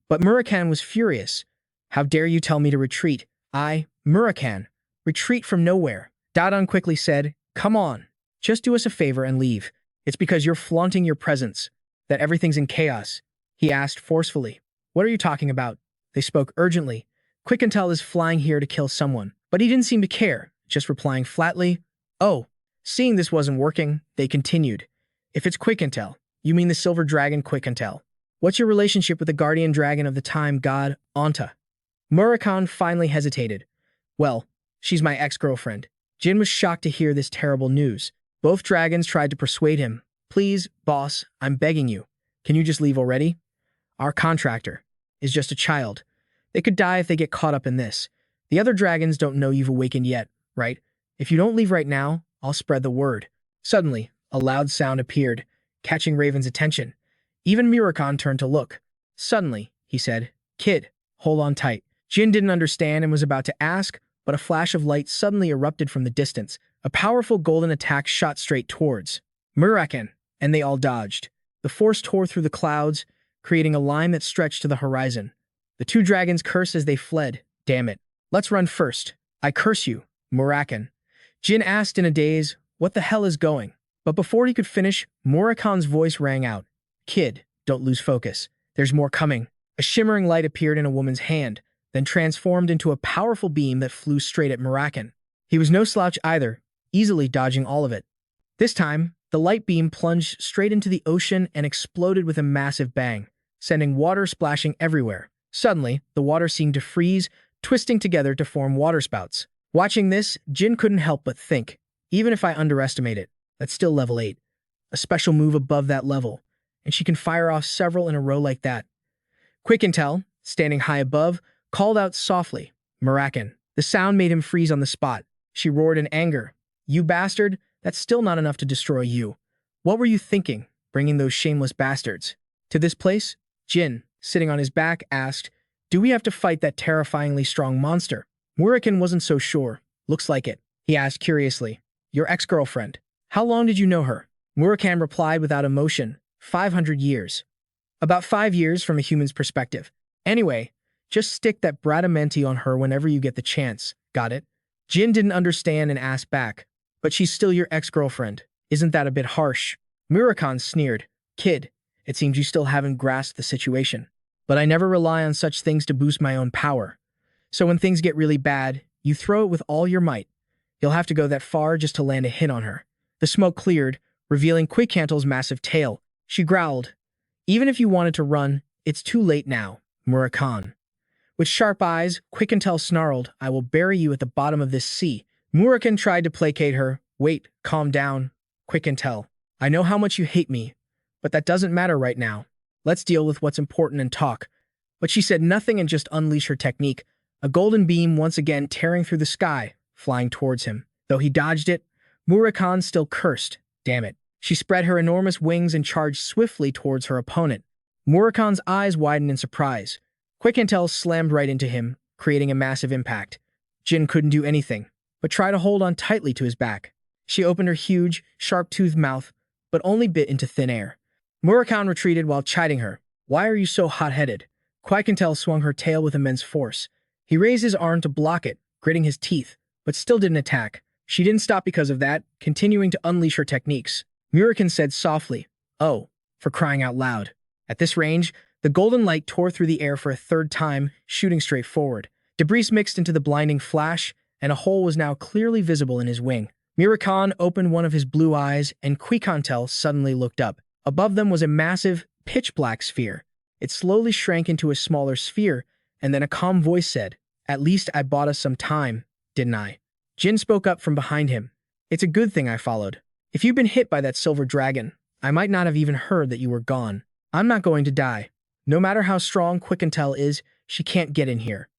But Murakan was furious. How dare you tell me to retreat? Murakan, retreat from nowhere. Dodon quickly said, come on, just do us a favor and leave. It's because you're flaunting your presence that everything's in chaos. He asked forcefully. What are you talking about? They spoke urgently. Quick-Intel is flying here to kill someone, but he didn't seem to care, just replying flatly, oh. Seeing this wasn't working, they continued. If it's Quick-Intel, you mean the silver dragon Quick-Intel. What's your relationship with the guardian dragon of the time god, Anta? Murakan finally hesitated. Well, she's my ex-girlfriend. Jin was shocked to hear this terrible news. Both dragons tried to persuade him. Please, boss, I'm begging you. Can you just leave already? Our contractor is just a child. They could die if they get caught up in this. The other dragons don't know you've awakened yet, right? If you don't leave right now, I'll spread the word. Suddenly, a loud sound appeared, catching Raven's attention. Even Murakan turned to look. Suddenly, he said, Kid, hold on tight. Jin didn't understand and was about to ask, but a flash of light suddenly erupted from the distance. A powerful golden attack shot straight towards Murakan, and they all dodged. The force tore through the clouds, creating a line that stretched to the horizon. The two dragons cursed as they fled. Damn it. Let's run first. I curse you, Murakan. Jin asked in a daze, what the hell is going? But before he could finish, Murakan's voice rang out. Kid, don't lose focus. There's more coming. A shimmering light appeared in a woman's hand, then transformed into a powerful beam that flew straight at Murakan. He was no slouch either, easily dodging all of it. This time, the light beam plunged straight into the ocean and exploded with a massive bang, sending water splashing everywhere. Suddenly, the water seemed to freeze, twisting together to form waterspouts. Watching this, Jin couldn't help but think, even if I underestimate it, that's still level 8. A special move above that level, and she can fire off several in a row like that. Quick-Intel, standing high above, called out softly, Murakan. The sound made him freeze on the spot. She roared in anger. You bastard, that's still not enough to destroy you. What were you thinking, bringing those shameless bastards to this place? Jin, sitting on his back, asked, do we have to fight that terrifyingly strong monster? Murakan wasn't so sure. Looks like it. He asked curiously. Your ex-girlfriend. How long did you know her? Murakan replied without emotion. 500 years. About 5 years from a human's perspective. Anyway, just stick that bradamenti on her whenever you get the chance. Got it? Jin didn't understand and asked back. But she's still your ex-girlfriend. Isn't that a bit harsh? Murakan sneered. Kid, it seems you still haven't grasped the situation. But I never rely on such things to boost my own power. So when things get really bad, you throw it with all your might. You'll have to go that far just to land a hit on her. The smoke cleared, revealing Quick-Cantel's massive tail. She growled. Even if you wanted to run, it's too late now, Murakan. With sharp eyes, Quick-Intel snarled, I will bury you at the bottom of this sea. Murakan tried to placate her. Wait, calm down, Quick-Intel. I know how much you hate me, but that doesn't matter right now. Let's deal with what's important and talk. But she said nothing and just unleashed her technique, a golden beam once again tearing through the sky, flying towards him. Though he dodged it, Murakan still cursed. Damn it. She spread her enormous wings and charged swiftly towards her opponent. Murakan's eyes widened in surprise. Quick-Intel slammed right into him, creating a massive impact. Jin couldn't do anything, but try to hold on tightly to his back. She opened her huge, sharp-toothed mouth, but only bit into thin air. Murakan retreated while chiding her. Why are you so hot-headed? Quick-Intel swung her tail with immense force. He raised his arm to block it, gritting his teeth, but still didn't attack. She didn't stop because of that, continuing to unleash her techniques. Murakan said softly, "Oh, for crying out loud." At this range, the golden light tore through the air for a third time, shooting straight forward. Debris mixed into the blinding flash, and a hole was now clearly visible in his wing. Murakan opened one of his blue eyes, and Quicontel suddenly looked up. Above them was a massive, pitch-black sphere. It slowly shrank into a smaller sphere, and then a calm voice said, "At least I bought us some time, didn't I?" Jin spoke up from behind him. "It's a good thing I followed. If you'd been hit by that silver dragon, I might not have even heard that you were gone. I'm not going to die. No matter how strong Quicontel is, she can't get in here."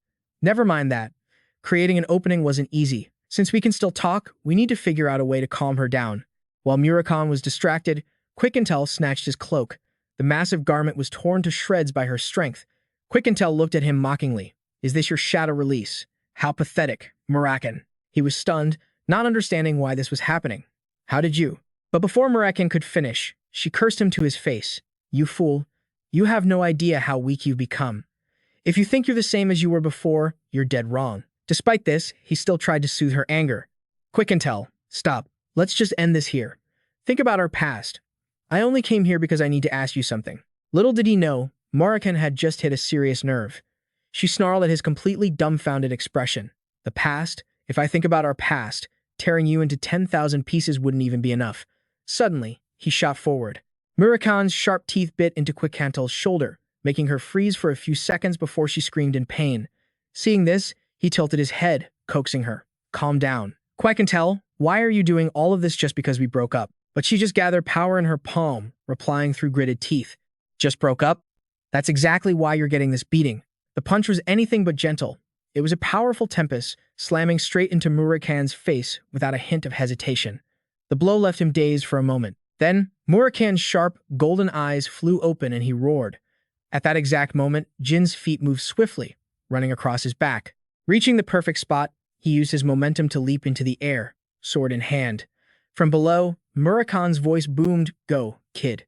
"Never mind that. Creating an opening wasn't easy. Since we can still talk, we need to figure out a way to calm her down." While Murakan was distracted, Quicontel snatched his cloak. The massive garment was torn to shreds by her strength. Quicontel looked at him mockingly. "Is this your shadow release? How pathetic, Murakan." He was stunned, not understanding why this was happening. "How did you?" But before Murakan could finish, she cursed him to his face. "You fool. You have no idea how weak you've become. If you think you're the same as you were before, you're dead wrong." Despite this, he still tried to soothe her anger. "Quicontel, stop. Let's just end this here. Think about our past. I only came here because I need to ask you something." Little did he know, Murakan had just hit a serious nerve. She snarled at his completely dumbfounded expression. "The past? If I think about our past, tearing you into 10,000 pieces wouldn't even be enough." Suddenly, he shot forward. Murakan's sharp teeth bit into Quicontel's shoulder, making her freeze for a few seconds before she screamed in pain. Seeing this, he tilted his head, coaxing her. "Calm down. Quicontel, why are you doing all of this just because we broke up?" But she just gathered power in her palm, replying through gritted teeth. "Just broke up? That's exactly why you're getting this beating." The punch was anything but gentle. It was a powerful tempest, slamming straight into Murakan's face without a hint of hesitation. The blow left him dazed for a moment. Then, Murakan's sharp, golden eyes flew open and he roared. At that exact moment, Jin's feet moved swiftly, running across his back. Reaching the perfect spot, he used his momentum to leap into the air, sword in hand. From below, Murakan's voice boomed, "Go, kid."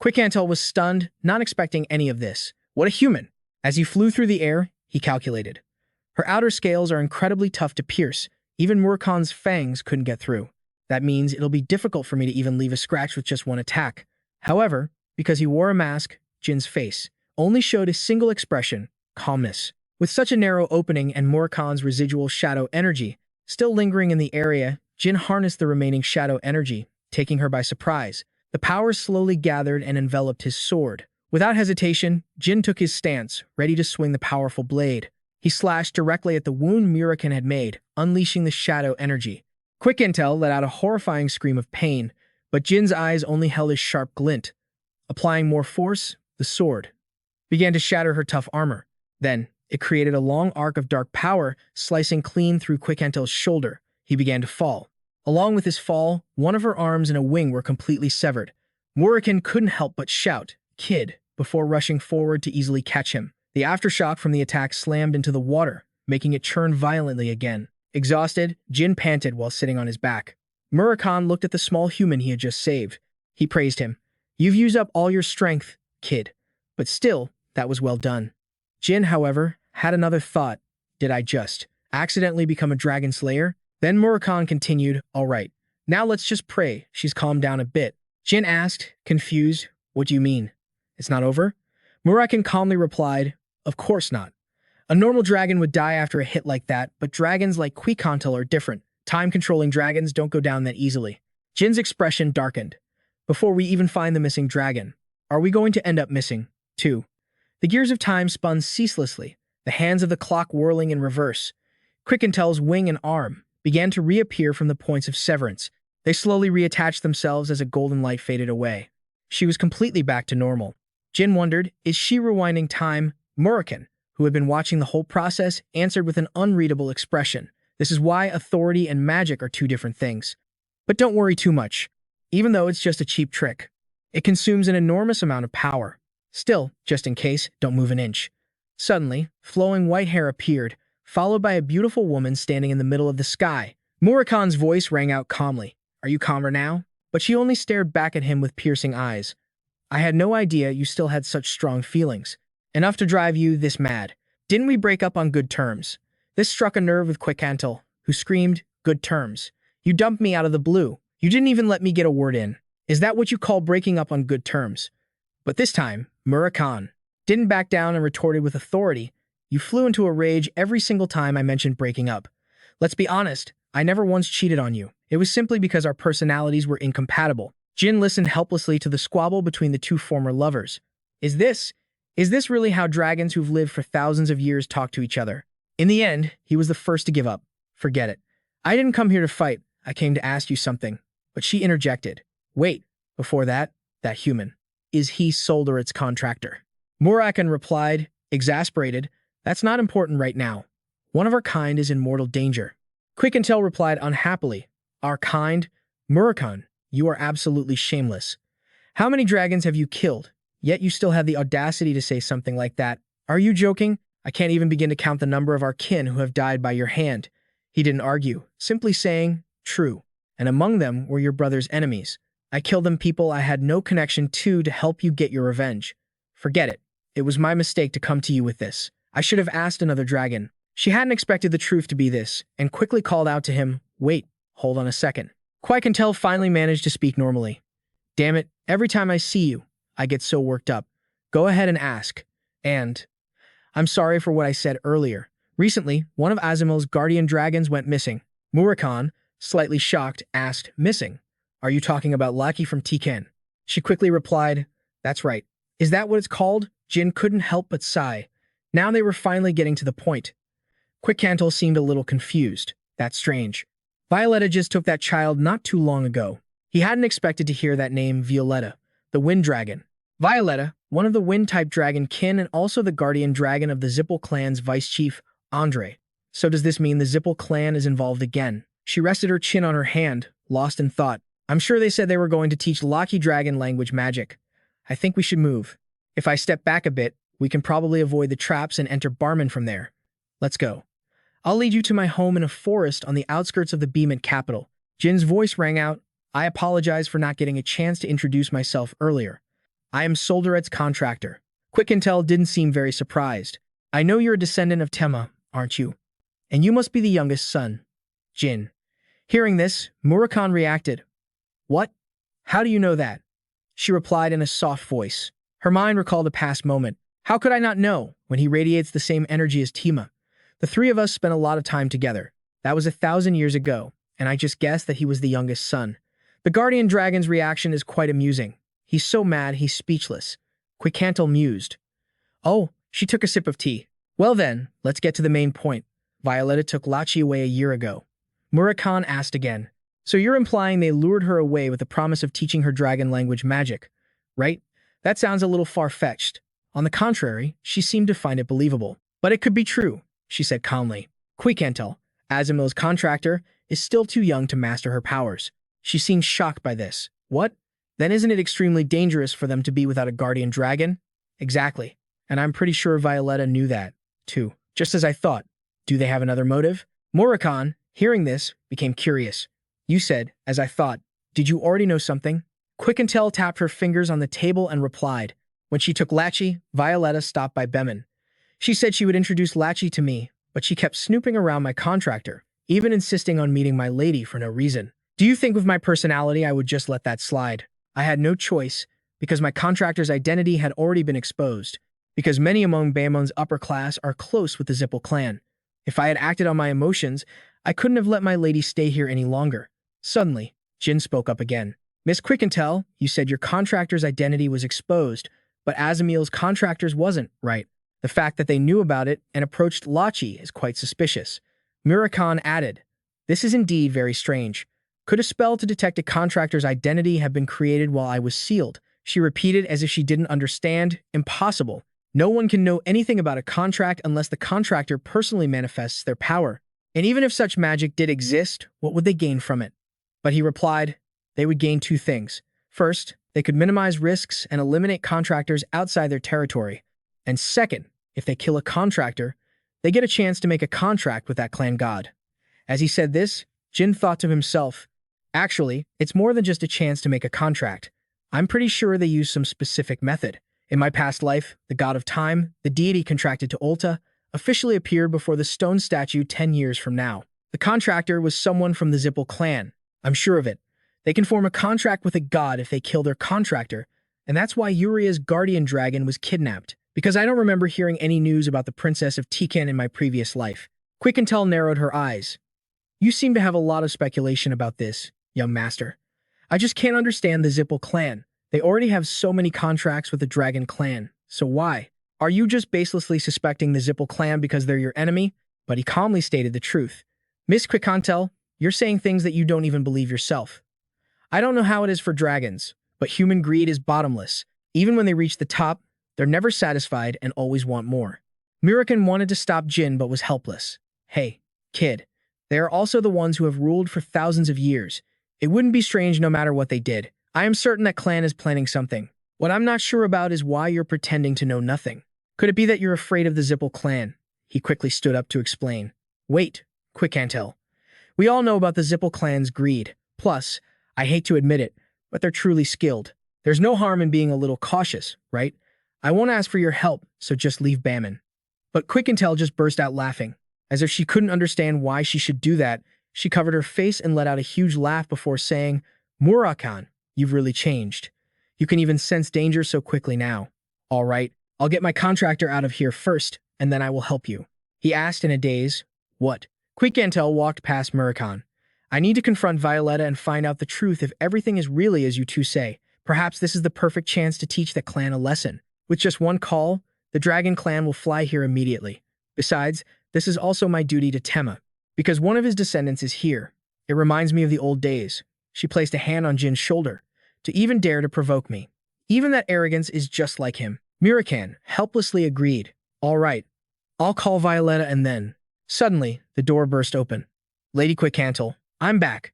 Quicontel was stunned, not expecting any of this. What a human! As he flew through the air, he calculated. Her outer scales are incredibly tough to pierce. Even Murakan's fangs couldn't get through. That means it'll be difficult for me to even leave a scratch with just one attack. However, because he wore a mask, Jin's face only showed a single expression, calmness. With such a narrow opening and Murakan's residual shadow energy still lingering in the area, Jin harnessed the remaining shadow energy, taking her by surprise. The power slowly gathered and enveloped his sword. Without hesitation, Jin took his stance, ready to swing the powerful blade. He slashed directly at the wound Murakan had made, unleashing the shadow energy. Quicontel let out a horrifying scream of pain, but Jin's eyes only held a sharp glint. Applying more force, the sword began to shatter her tough armor. Then, it created a long arc of dark power, slicing clean through Quicontel's shoulder. He began to fall. Along with his fall, one of her arms and a wing were completely severed. Murakan couldn't help but shout, "Kid," before rushing forward to easily catch him. The aftershock from the attack slammed into the water, making it churn violently again. Exhausted, Jin panted while sitting on his back. Murakan looked at the small human he had just saved. He praised him. "You've used up all your strength, kid. But still, that was well done." Jin, however, had another thought. Did I just accidentally become a dragon slayer? Then Murakan continued, "All right, now let's just pray she's calmed down a bit." Jin asked, confused, "What do you mean? It's not over?" Murakan calmly replied, "Of course not. A normal dragon would die after a hit like that, but dragons like Quicontel are different. Time-controlling dragons don't go down that easily." Jin's expression darkened. "Before we even find the missing dragon, are we going to end up missing, too?" The gears of time spun ceaselessly, the hands of the clock whirling in reverse. Quicontel's wing and arm began to reappear from the points of severance. They slowly reattached themselves as a golden light faded away. She was completely back to normal. Jin wondered, is she rewinding time? Murakan, who had been watching the whole process, answered with an unreadable expression. This is why authority and magic are two different things. But don't worry too much. Even though it's just a cheap trick, it consumes an enormous amount of power. Still, just in case, don't move an inch. Suddenly, flowing white hair appeared, followed by a beautiful woman standing in the middle of the sky. Murakan's voice rang out calmly. "Are you calmer now?" But she only stared back at him with piercing eyes. "I had no idea you still had such strong feelings. Enough to drive you this mad." Didn't we break up on good terms? This struck a nerve with Quicantel, who screamed, good terms. You dumped me out of the blue. You didn't even let me get a word in. Is that what you call breaking up on good terms? But this time, Murakan didn't back down and retorted with authority. You flew into a rage every single time I mentioned breaking up. Let's be honest, I never once cheated on you. It was simply because our personalities were incompatible. Jin listened helplessly to the squabble between the two former lovers. Is this really how dragons who've lived for thousands of years talk to each other? In the end, he was the first to give up. Forget it. I didn't come here to fight. I came to ask you something. But she interjected. Wait, before that human. Is he Solderet's contractor? Murakan replied, exasperated, that's not important right now. One of our kind is in mortal danger. Quicantel replied unhappily, our kind? Murakan, you are absolutely shameless. How many dragons have you killed? Yet you still have the audacity to say something like that. Are you joking? I can't even begin to count the number of our kin who have died by your hand. He didn't argue, simply saying, true. And among them were your brother's enemies. I killed them people I had no connection to help you get your revenge. Forget it. It was my mistake to come to you with this. I should have asked another dragon. She hadn't expected the truth to be this, and quickly called out to him, wait, hold on a second. Quicantel finally managed to speak normally. Damn it, every time I see you, I get so worked up. Go ahead and ask. And I'm sorry for what I said earlier. Recently, one of Azimil's guardian dragons went missing. Murakan, slightly shocked, asked, missing? Are you talking about Lucky from Tiken? She quickly replied, that's right. Is that what it's called? Jin couldn't help but sigh. Now they were finally getting to the point. Quicantel seemed a little confused. That's strange. Violetta just took that child not too long ago. He hadn't expected to hear that name, Violetta, the wind dragon. Violetta, one of the wind-type dragon kin and also the guardian dragon of the Zippel clan's vice-chief, Andre. So does this mean the Zippel clan is involved again? She rested her chin on her hand, lost in thought. I'm sure they said they were going to teach Lucky dragon language magic. I think we should move. If I step back a bit, we can probably avoid the traps and enter Barman from there. Let's go. I'll lead you to my home in a forest on the outskirts of the Beemant capital. Jin's voice rang out. I apologize for not getting a chance to introduce myself earlier. I am Solderet's contractor. Quicantel didn't seem very surprised. I know you're a descendant of Tema, aren't you? And you must be the youngest son. Jin. Hearing this, Murakan reacted. What? How do you know that? She replied in a soft voice. Her mind recalled a past moment. How could I not know, when he radiates the same energy as Tema? The three of us spent a lot of time together. That was 1,000 years ago, and I just guessed that he was the youngest son. The guardian dragon's reaction is quite amusing. He's so mad he's speechless. Quicantel mused. Oh, she took a sip of tea. Well then, let's get to the main point. Violetta took Lachi away a year ago. Murakan asked again. So you're implying they lured her away with the promise of teaching her dragon language magic, right? That sounds a little far-fetched. On the contrary, she seemed to find it believable. But it could be true, she said calmly. Quicantel, Azimil's contractor, is still too young to master her powers. She seemed shocked by this. What? Then isn't it extremely dangerous for them to be without a guardian dragon? Exactly. And I'm pretty sure Violetta knew that, too. Just as I thought. Do they have another motive? Murakan, hearing this, became curious. You said, as I thought. Did you already know something? Quicantel tapped her fingers on the table and replied. When she took Lachi, Violetta stopped by Bemin. She said she would introduce Lachi to me, but she kept snooping around my contractor, even insisting on meeting my lady for no reason. Do you think with my personality I would just let that slide? I had no choice, because my contractor's identity had already been exposed, because many among Baemon's upper class are close with the Zippel clan. If I had acted on my emotions, I couldn't have let my lady stay here any longer. Suddenly, Jin spoke up again. Miss Quicantel, you said your contractor's identity was exposed, but Azimil's contractor's wasn't, right? The fact that they knew about it and approached Lachi is quite suspicious. Murakan added, this is indeed very strange. Could a spell to detect a contractor's identity have been created while I was sealed? She repeated as if she didn't understand. Impossible. No one can know anything about a contract unless the contractor personally manifests their power. And even if such magic did exist, what would they gain from it? But he replied, they would gain two things. First, they could minimize risks and eliminate contractors outside their territory. And second, if they kill a contractor, they get a chance to make a contract with that clan god. As he said this, Jin thought to himself, actually, it's more than just a chance to make a contract. I'm pretty sure they use some specific method. In my past life, the god of time, the deity contracted to Ulta, officially appeared before the stone statue 10 years from now. The contractor was someone from the Zippel clan. I'm sure of it. They can form a contract with a god if they kill their contractor, and that's why Uria's guardian dragon was kidnapped, because I don't remember hearing any news about the Princess of Tikan in my previous life. Quick-and-Tell narrowed her eyes. You seem to have a lot of speculation about this, young master. I just can't understand the Zippel clan. They already have so many contracts with the dragon clan, so why? Are you just baselessly suspecting the Zippel clan because they're your enemy? But he calmly stated the truth. Miss Quick-and-Tell, you're saying things that you don't even believe yourself. I don't know how it is for dragons, but human greed is bottomless. Even when they reach the top, they're never satisfied and always want more. Murakan wanted to stop Jin but was helpless. Hey, kid, they are also the ones who have ruled for thousands of years. It wouldn't be strange no matter what they did. I am certain that clan is planning something. What I'm not sure about is why you're pretending to know nothing. Could it be that you're afraid of the Zippel clan? He quickly stood up to explain. Wait, Quick-and-Tell. We all know about the Zippel clan's greed. Plus, I hate to admit it, but they're truly skilled. There's no harm in being a little cautious, right? I won't ask for your help, so just leave Baman. But Quick-and-Tell just burst out laughing. As if she couldn't understand why she should do that, she covered her face and let out a huge laugh before saying, Murakan, you've really changed. You can even sense danger so quickly now. All right, I'll get my contractor out of here first, and then I will help you. He asked in a daze. What? Quick-and-Tell walked past Murakan. I need to confront Violetta and find out the truth if everything is really as you two say. Perhaps this is the perfect chance to teach the clan a lesson. With just one call, the dragon clan will fly here immediately. Besides, this is also my duty to Tema, because one of his descendants is here. It reminds me of the old days. She placed a hand on Jin's shoulder. To even dare to provoke me. Even that arrogance is just like him. Murakan helplessly agreed. All right, I'll call Violetta and then... Suddenly, the door burst open. Lady Quick-and-Tell, I'm back.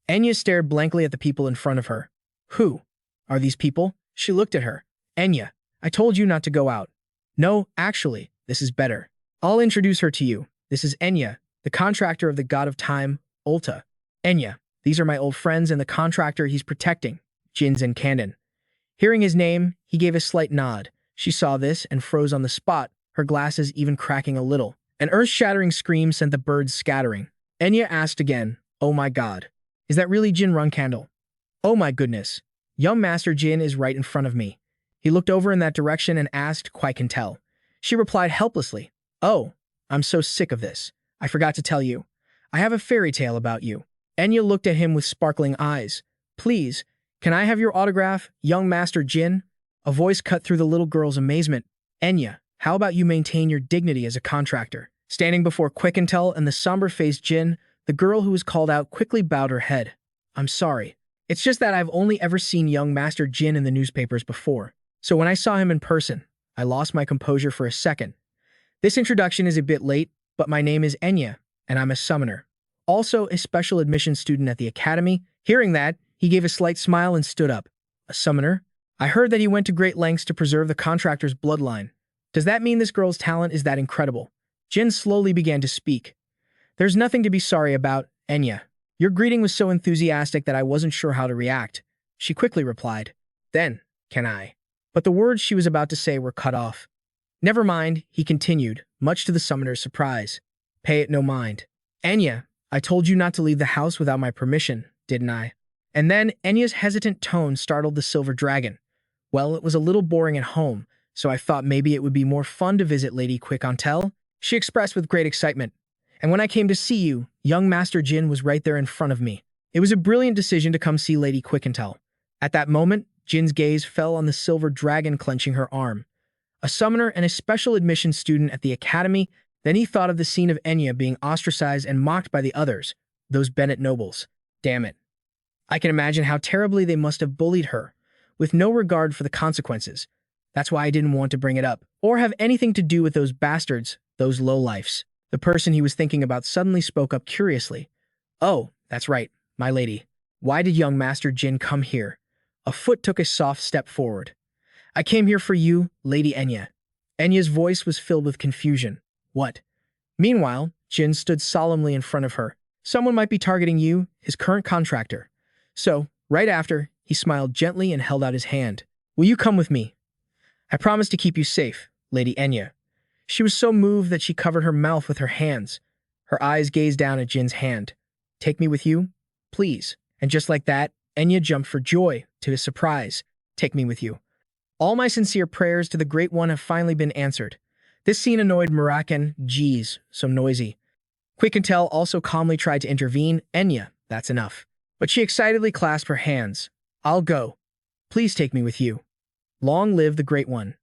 Enya stared blankly at the people in front of her. Who? Are these people? She looked at her. Enya, I told you not to go out. No, actually, this is better. I'll introduce her to you. This is Enya, the contractor of the god of time, Ulta. Enya, these are my old friends and the contractor he's protecting, Jin Runcandel. Hearing his name, he gave a slight nod. She saw this and froze on the spot, her glasses even cracking a little. An earth-shattering scream sent the birds scattering. Enya asked again, Oh my god, is that really Jin Runcandel? Oh my goodness, young Master Jin is right in front of me. He looked over in that direction and asked Quick-and-Tell. She replied helplessly, Oh, I'm so sick of this. I forgot to tell you. I have a fairy tale about you. Enya looked at him with sparkling eyes. Please, can I have your autograph, young Master Jin? A voice cut through the little girl's amazement. Enya, how about you maintain your dignity as a contractor? Standing before Quick-and-Tell and the somber-faced Jin, the girl who was called out quickly bowed her head. I'm sorry. It's just that I've only ever seen young Master Jin in the newspapers before. So when I saw him in person, I lost my composure for a second. This introduction is a bit late, but my name is Enya, and I'm a summoner. Also a special admission student at the academy. Hearing that, he gave a slight smile and stood up. A summoner? I heard that he went to great lengths to preserve the contractor's bloodline. Does that mean this girl's talent is that incredible? Jin slowly began to speak. There's nothing to be sorry about, Enya. Your greeting was so enthusiastic that I wasn't sure how to react. She quickly replied. Then, can I? But the words she was about to say were cut off. Never mind, he continued, much to the summoner's surprise. Pay it no mind. Enya, I told you not to leave the house without my permission, didn't I? And then Enya's hesitant tone startled the silver dragon. Well, it was a little boring at home, so I thought maybe it would be more fun to visit Lady Quick-and-Tell, she expressed with great excitement. And when I came to see you, young Master Jin was right there in front of me. It was a brilliant decision to come see Lady Quick-and-Tell. At that moment, Jin's gaze fell on the silver dragon clenching her arm. A summoner and a special admission student at the academy, then he thought of the scene of Enya being ostracized and mocked by the others, those Bennett nobles. Damn it. I can imagine how terribly they must have bullied her, with no regard for the consequences. That's why I didn't want to bring it up, or have anything to do with those bastards, those lowlifes. The person he was thinking about suddenly spoke up curiously. Oh, that's right, my lady. Why did young Master Jin come here? A foot took a soft step forward. I came here for you, Lady Enya. Enya's voice was filled with confusion. What? Meanwhile, Jin stood solemnly in front of her. Someone might be targeting you, his current contractor. So, right after, he smiled gently and held out his hand. Will you come with me? I promise to keep you safe, Lady Enya. She was so moved that she covered her mouth with her hands. Her eyes gazed down at Jin's hand. "Take me with you, please." And just like that, Enya jumped for joy, to his surprise. "Take me with you. All my sincere prayers to the Great One have finally been answered." This scene annoyed Murakan. "Geez, so noisy." Quick-and-Tell also calmly tried to intervene. "Enya, that's enough." But she excitedly clasped her hands. "I'll go. Please take me with you. Long live the Great One."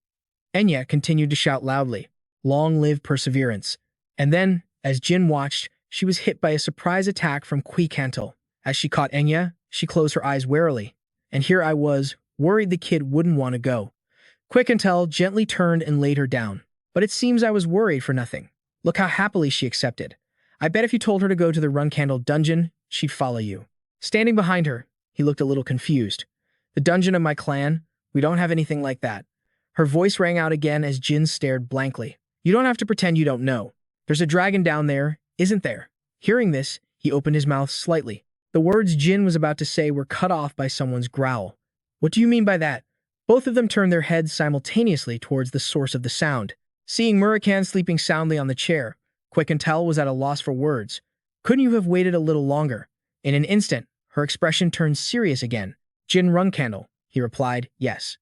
Enya continued to shout loudly, "Long live perseverance." And then, as Jin watched, she was hit by a surprise attack from Quick-and-Tell. As she caught Enya, she closed her eyes warily. And here I was, worried the kid wouldn't want to go. Quick-and-Tell gently turned and laid her down. "But it seems I was worried for nothing. Look how happily she accepted. I bet if you told her to go to the Runcandel dungeon, she'd follow you." Standing behind her, he looked a little confused. "The dungeon of my clan? We don't have anything like that." Her voice rang out again as Jin stared blankly. "You don't have to pretend you don't know. There's a dragon down there, isn't there?" Hearing this, he opened his mouth slightly. The words Jin was about to say were cut off by someone's growl. "What do you mean by that?" Both of them turned their heads simultaneously towards the source of the sound. Seeing Murakan sleeping soundly on the chair, Quick-and-Tell was at a loss for words. "Couldn't you have waited a little longer?" In an instant, her expression turned serious again. "Jin Runcandel," he replied, "yes."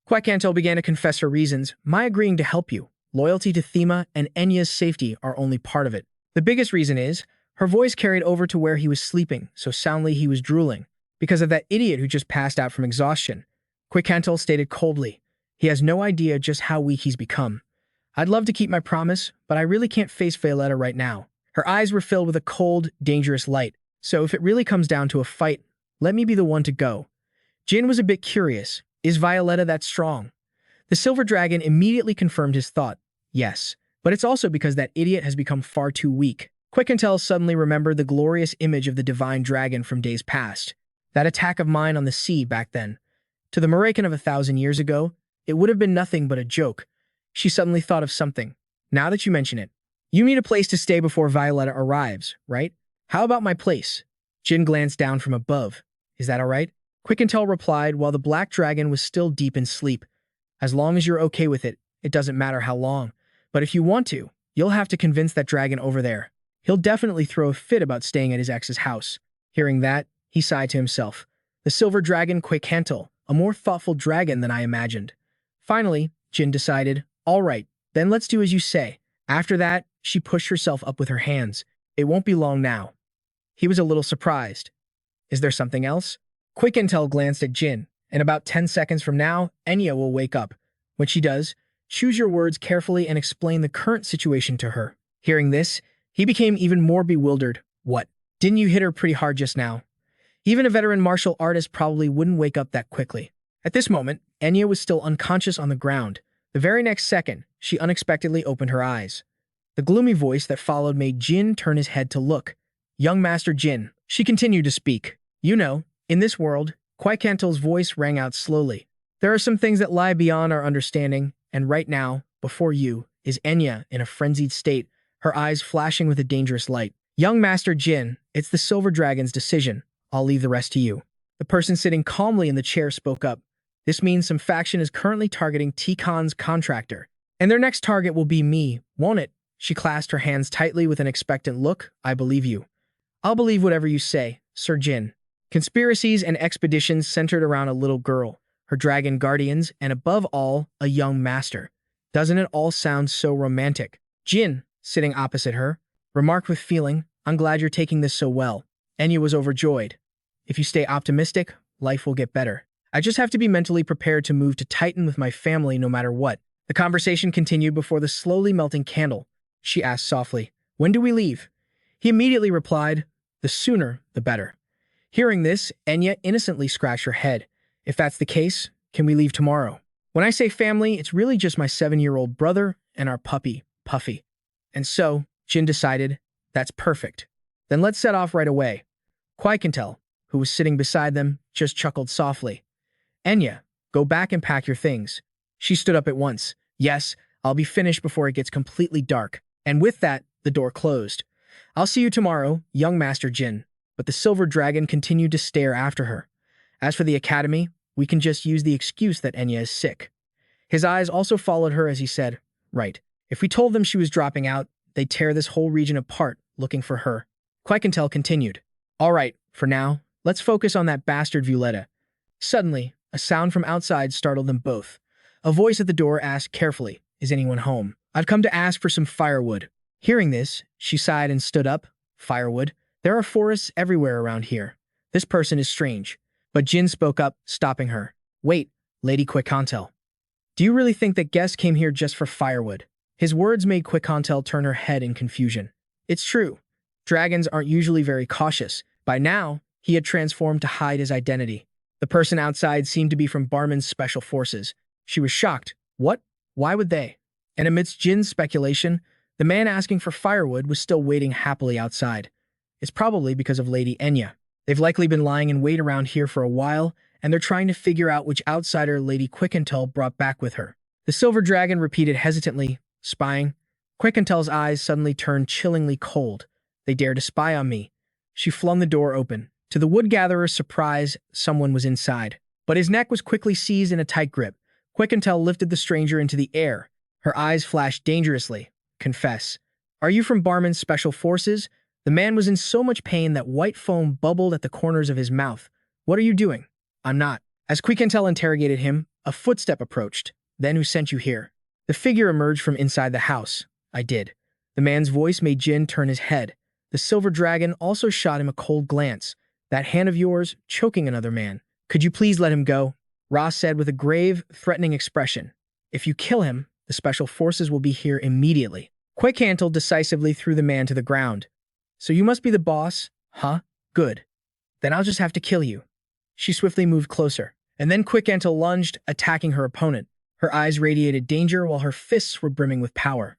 Quick-and-Tell began to confess her reasons. "My agreeing to help you, loyalty to Thema, and Enya's safety are only part of it. The biggest reason is," her voice carried over to where he was sleeping, so soundly he was drooling, "because of that idiot who just passed out from exhaustion." Quick-and-Tell stated coldly, "He has no idea just how weak he's become. I'd love to keep my promise, but I really can't face Violetta right now." Her eyes were filled with a cold, dangerous light. "So if it really comes down to a fight, let me be the one to go." Jin was a bit curious. Is Violetta that strong? The silver dragon immediately confirmed his thought. Yes, but it's also because that idiot has become far too weak. Quick-and-Tell suddenly remembered the glorious image of the divine dragon from days past. That attack of mine on the sea back then. To the Murakan of 1,000 years ago, it would have been nothing but a joke. She suddenly thought of something. "Now that you mention it, you need a place to stay before Violetta arrives, right? How about my place?" Jin glanced down from above. "Is that all right?" Quick-and-Tell replied while the black dragon was still deep in sleep. "As long as you're okay with it, it doesn't matter how long. But if you want to, you'll have to convince that dragon over there. He'll definitely throw a fit about staying at his ex's house." Hearing that, he sighed to himself. The silver dragon Quick-and-Tell, a more thoughtful dragon than I imagined. Finally, Jin decided, "All right, then let's do as you say." After that, she pushed herself up with her hands. "It won't be long now." He was a little surprised. "Is there something else?" Quick-and-Tell glanced at Jin. "In about 10 seconds from now, Enya will wake up. When she does, choose your words carefully and explain the current situation to her." Hearing this, he became even more bewildered. "What? Didn't you hit her pretty hard just now?" Even a veteran martial artist probably wouldn't wake up that quickly. At this moment, Enya was still unconscious on the ground. The very next second, she unexpectedly opened her eyes. The gloomy voice that followed made Jin turn his head to look. "Young Master Jin," she continued to speak. "You know, in this world," Quick-and-Tell's voice rang out slowly, "there are some things that lie beyond our understanding, and right now, before you, is Enya in a frenzied state, her eyes flashing with a dangerous light. Young Master Jin, it's the Silver Dragon's decision. I'll leave the rest to you." The person sitting calmly in the chair spoke up. "This means some faction is currently targeting T-Con's contractor, and their next target will be me, won't it?" She clasped her hands tightly with an expectant look. "I believe you." "I'll believe whatever you say, Sir Jin." Conspiracies and expeditions centered around a little girl, her dragon guardians, and above all, a young master. Doesn't it all sound so romantic? Jin, sitting opposite her, remarked with feeling, "I'm glad you're taking this so well." Enya was overjoyed. "If you stay optimistic, life will get better. I just have to be mentally prepared to move to Titan with my family no matter what." The conversation continued before the slowly melting candle. She asked softly, "When do we leave?" He immediately replied, "The sooner, the better." Hearing this, Enya innocently scratched her head. "If that's the case, can we leave tomorrow?" "When I say family, it's really just my 7-year-old brother and our puppy, Puffy." And so, Jin decided, "That's perfect. Then let's set off right away." Quick-and-Tell, who was sitting beside them, just chuckled softly. "Enya, go back and pack your things." She stood up at once. "Yes, I'll be finished before it gets completely dark." And with that, the door closed. "I'll see you tomorrow, young Master Jin." But the silver dragon continued to stare after her. "As for the academy, we can just use the excuse that Enya is sick." His eyes also followed her as he said, "Right. If we told them she was dropping out, they'd tear this whole region apart looking for her. Quickentel continued. All right, for now, let's focus on that bastard Violetta. Suddenly, a sound from outside startled them both. A voice at the door asked carefully, "Is anyone home? I've come to ask for some firewood." Hearing this, she sighed and stood up. Firewood? There are forests everywhere around here. This person is strange. But Jin spoke up, stopping her. Wait, Lady Quickentel. Do you really think that guests came here just for firewood? His words made Quickentel turn her head in confusion. It's true. Dragons aren't usually very cautious. By now, he had transformed to hide his identity. The person outside seemed to be from Barman's special forces. She was shocked. What? Why would they? And amidst Jin's speculation, the man asking for firewood was still waiting happily outside. It's probably because of Lady Enya. They've likely been lying in wait around here for a while, and they're trying to figure out which outsider Lady Quickentel brought back with her. The silver dragon repeated hesitantly, spying. Quickentel's eyes suddenly turned chillingly cold. They dare to spy on me. She flung the door open. To the wood-gatherer's surprise, someone was inside. But his neck was quickly seized in a tight grip. Quickentel lifted the stranger into the air. Her eyes flashed dangerously. Confess. Are you from Barman's special forces? The man was in so much pain that white foam bubbled at the corners of his mouth. What are you doing? I'm not. As Quickentel interrogated him, a footstep approached. Then who sent you here? The figure emerged from inside the house. I did. The man's voice made Jin turn his head. The silver dragon also shot him a cold glance. That hand of yours, choking another man. Could you please let him go? Ross said with a grave, threatening expression. If you kill him, the special forces will be here immediately. Quickentel decisively threw the man to the ground. So you must be the boss, huh? Good. Then I'll just have to kill you. She swiftly moved closer, and then Quickentel lunged, attacking her opponent. Her eyes radiated danger while her fists were brimming with power.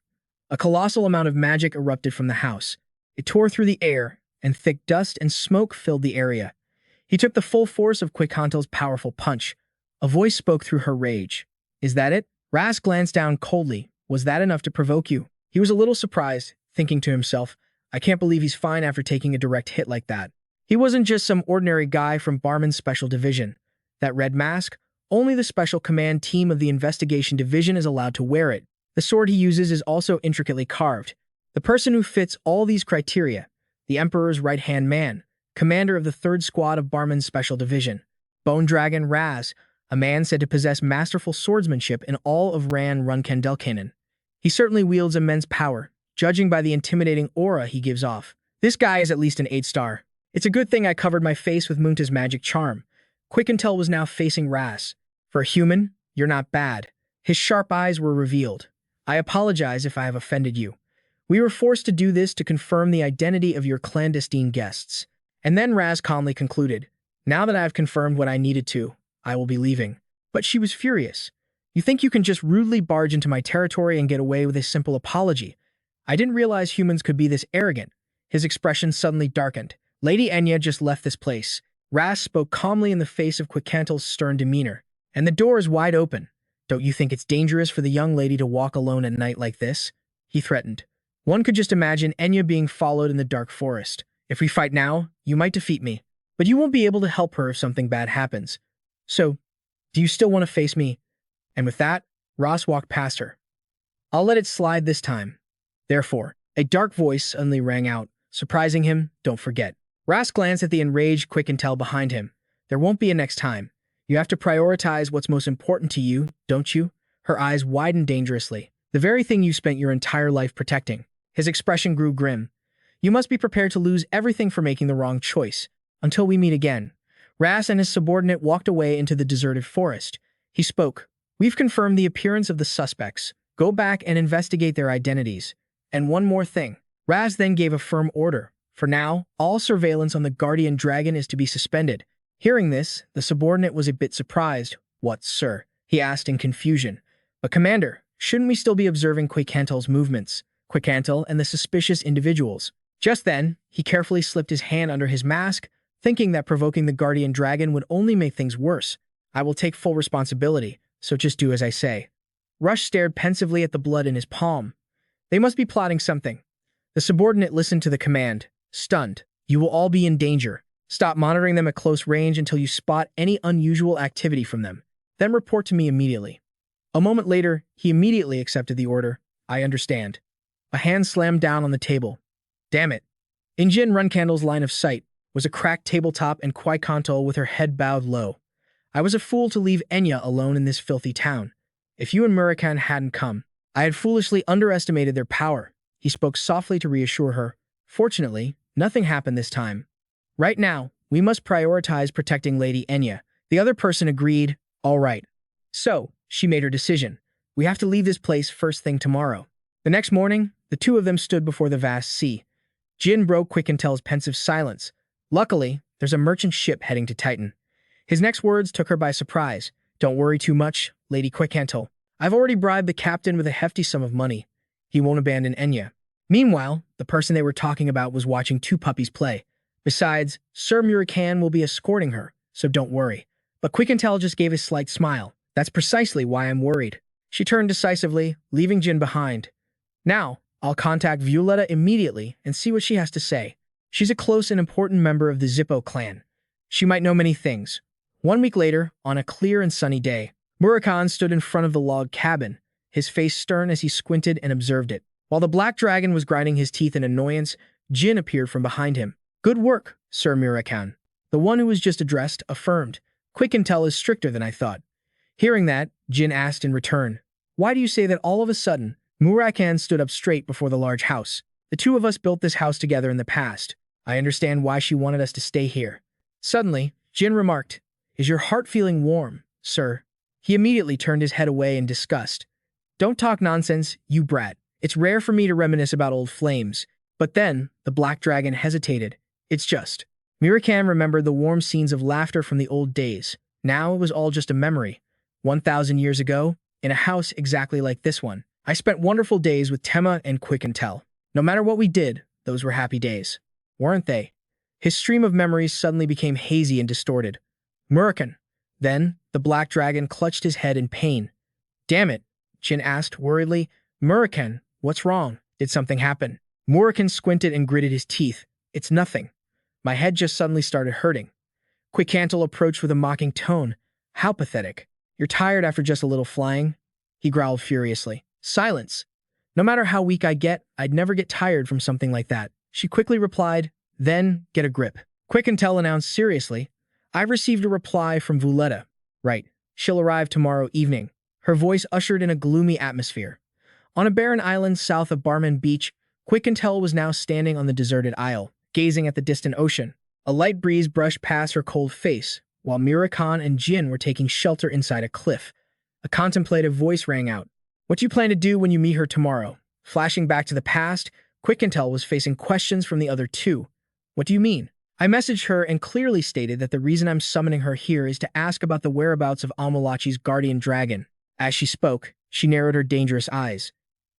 A colossal amount of magic erupted from the house. It tore through the air, and thick dust and smoke filled the area. He took the full force of Quickentel's powerful punch. A voice spoke through her rage. Is that it? Ras glanced down coldly. Was that enough to provoke you? He was a little surprised, thinking to himself, I can't believe he's fine after taking a direct hit like that. He wasn't just some ordinary guy from Barman's Special Division. That red mask, only the Special Command Team of the Investigation Division is allowed to wear it. The sword he uses is also intricately carved. The person who fits all these criteria, the Emperor's right-hand man, commander of the 3rd Squad of Barman's Special Division, Bone Dragon Raz, a man said to possess masterful swordsmanship in all of Jin Runcandel. He certainly wields immense power, judging by the intimidating aura he gives off. This guy is at least an 8-star. It's a good thing I covered my face with Munta's magic charm. Quickentel was now facing Ras. For a human, you're not bad. His sharp eyes were revealed. I apologize if I have offended you. We were forced to do this to confirm the identity of your clandestine guests. And then Raz calmly concluded, now that I have confirmed what I needed to, I will be leaving. But she was furious. You think you can just rudely barge into my territory and get away with a simple apology? I didn't realize humans could be this arrogant. His expression suddenly darkened. Lady Enya just left this place. Ras spoke calmly in the face of Quickentel's stern demeanor. And the door is wide open. Don't you think it's dangerous for the young lady to walk alone at night like this? He threatened. One could just imagine Enya being followed in the dark forest. If we fight now, you might defeat me. But you won't be able to help her if something bad happens. So, do you still want to face me? And with that, Ross walked past her. I'll let it slide this time. Therefore, a dark voice suddenly rang out, surprising him, don't forget. Ross glanced at the enraged Quickentel behind him. There won't be a next time. You have to prioritize what's most important to you, don't you? Her eyes widened dangerously. The very thing you spent your entire life protecting. His expression grew grim. You must be prepared to lose everything for making the wrong choice. Until we meet again. Ras and his subordinate walked away into the deserted forest. He spoke. We've confirmed the appearance of the suspects. Go back and investigate their identities. And one more thing. Raz then gave a firm order. For now, all surveillance on the Guardian Dragon is to be suspended. Hearing this, the subordinate was a bit surprised. What, sir? He asked in confusion. But Commander, shouldn't we still be observing Quickentel's movements? Quickentel and the suspicious individuals. Just then, he carefully slipped his hand under his mask, thinking that provoking the Guardian Dragon would only make things worse. I will take full responsibility, so just do as I say. Rush stared pensively at the blood in his palm. They must be plotting something. The subordinate listened to the command. Stunned. You will all be in danger. Stop monitoring them at close range until you spot any unusual activity from them. Then report to me immediately. A moment later, he immediately accepted the order. I understand. A hand slammed down on the table. Damn it. In Jin Runcandel's line of sight was a cracked tabletop and Qui-Contal with her head bowed low. I was a fool to leave Enya alone in this filthy town. If you and Murakan hadn't come, I had foolishly underestimated their power. He spoke softly to reassure her. Fortunately, nothing happened this time. Right now, we must prioritize protecting Lady Enya. The other person agreed, all right. So, she made her decision. We have to leave this place first thing tomorrow. The next morning, the two of them stood before the vast sea. Jin broke Qui-Contel's pensive silence. Luckily, there's a merchant ship heading to Titan. His next words took her by surprise. Don't worry too much, Lady Qui-Contel. I've already bribed the captain with a hefty sum of money. He won't abandon Enya. Meanwhile, the person they were talking about was watching two puppies play. Besides, Sir Murakan will be escorting her, so don't worry. But Qui-Contel just gave a slight smile. That's precisely why I'm worried. She turned decisively, leaving Jin behind. Now, I'll contact Violetta immediately and see what she has to say. She's a close and important member of the Zippo clan. She might know many things. 1 week later, on a clear and sunny day, Murakan stood in front of the log cabin, his face stern as he squinted and observed it. While the black dragon was grinding his teeth in annoyance, Jin appeared from behind him. Good work, Sir Murakan. The one who was just addressed affirmed. Qui-Contel is stricter than I thought. Hearing that, Jin asked in return, why do you say that all of a sudden? Murakan stood up straight before the large house. The two of us built this house together in the past. I understand why she wanted us to stay here. Suddenly, Jin remarked, is your heart feeling warm, sir? He immediately turned his head away in disgust. Don't talk nonsense, you brat. It's rare for me to reminisce about old flames. But then, the black dragon hesitated. It's just. Murakan remembered the warm scenes of laughter from the old days. Now it was all just a memory. 1,000 years ago, in a house exactly like this one, I spent wonderful days with Tema and Qui-Contel. No matter what we did, those were happy days. Weren't they? His stream of memories suddenly became hazy and distorted. Murakan. Then, the black dragon clutched his head in pain. Damn it, Jin asked worriedly. Murakan, what's wrong? Did something happen? Murakan squinted and gritted his teeth. It's nothing. My head just suddenly started hurting. Qui-Contel approached with a mocking tone. How pathetic. You're tired after just a little flying? He growled furiously. Silence. No matter how weak I get, I'd never get tired from something like that. She quickly replied, then get a grip. Qui-Contel announced seriously, I've received a reply from Violetta. Right. She'll arrive tomorrow evening. Her voice ushered in a gloomy atmosphere. On a barren island south of Barman Beach, Qui-Contel was now standing on the deserted isle, gazing at the distant ocean. A light breeze brushed past her cold face, while Murakan and Jin were taking shelter inside a cliff. A contemplative voice rang out. What do you plan to do when you meet her tomorrow? Flashing back to the past, Qui-Contel was facing questions from the other two. What do you mean? I messaged her and clearly stated that the reason I'm summoning her here is to ask about the whereabouts of Amalachi's guardian dragon. As she spoke, she narrowed her dangerous eyes.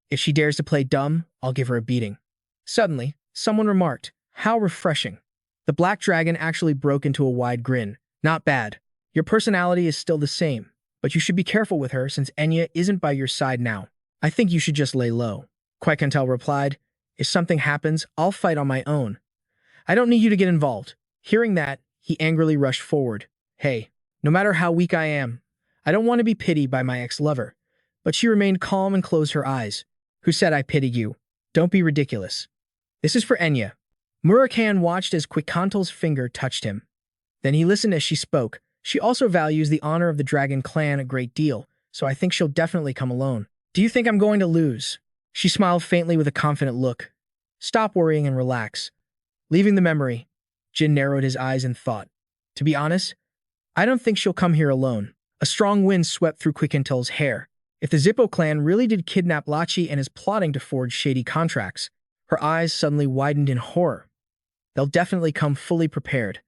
If she dares to play dumb, I'll give her a beating. Suddenly, someone remarked, how refreshing. The black dragon actually broke into a wide grin. Not bad. Your personality is still the same, but you should be careful with her since Enya isn't by your side now. I think you should just lay low. Qui-Contel replied, if something happens, I'll fight on my own. I don't need you to get involved. Hearing that, he angrily rushed forward. Hey, no matter how weak I am, I don't want to be pitied by my ex-lover. But she remained calm and closed her eyes. Who said I pitied you? Don't be ridiculous. This is for Enya. Murakan watched as Qui-Contel's finger touched him. Then he listened as she spoke. She also values the honor of the dragon clan a great deal, so I think she'll definitely come alone. Do you think I'm going to lose? She smiled faintly with a confident look. Stop worrying and relax. Leaving the memory, Jin narrowed his eyes in thought. To be honest, I don't think she'll come here alone. A strong wind swept through Qui-Contel's hair. If the Zippo clan really did kidnap Lachi and is plotting to forge shady contracts, her eyes suddenly widened in horror. They'll definitely come fully prepared.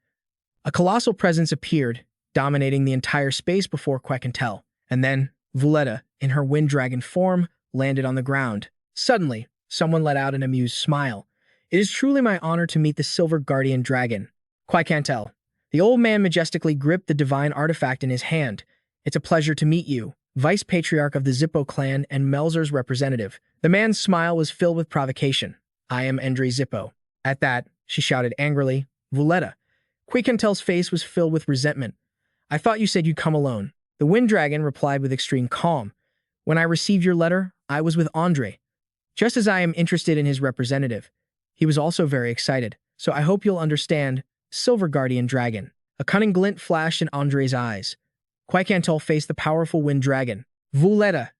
A colossal presence appeared, dominating the entire space before Qui-Contel, and then Violetta, in her wind dragon form, landed on the ground. Suddenly, someone let out an amused smile. It is truly my honor to meet the Silver Guardian Dragon. Qui-Contel. The old man majestically gripped the divine artifact in his hand. It's a pleasure to meet you, Vice Patriarch of the Zippo clan and Melzer's representative. The man's smile was filled with provocation. I am Endre Zippo. At that, she shouted angrily, Violetta. Qui-Contel's face was filled with resentment. I thought you said you'd come alone. The Wind Dragon replied with extreme calm. When I received your letter, I was with Andre. Just as I am interested in his representative, he was also very excited. So I hope you'll understand, Silver Guardian Dragon. A cunning glint flashed in Andre's eyes. Quaikantal faced the powerful wind dragon. Violetta,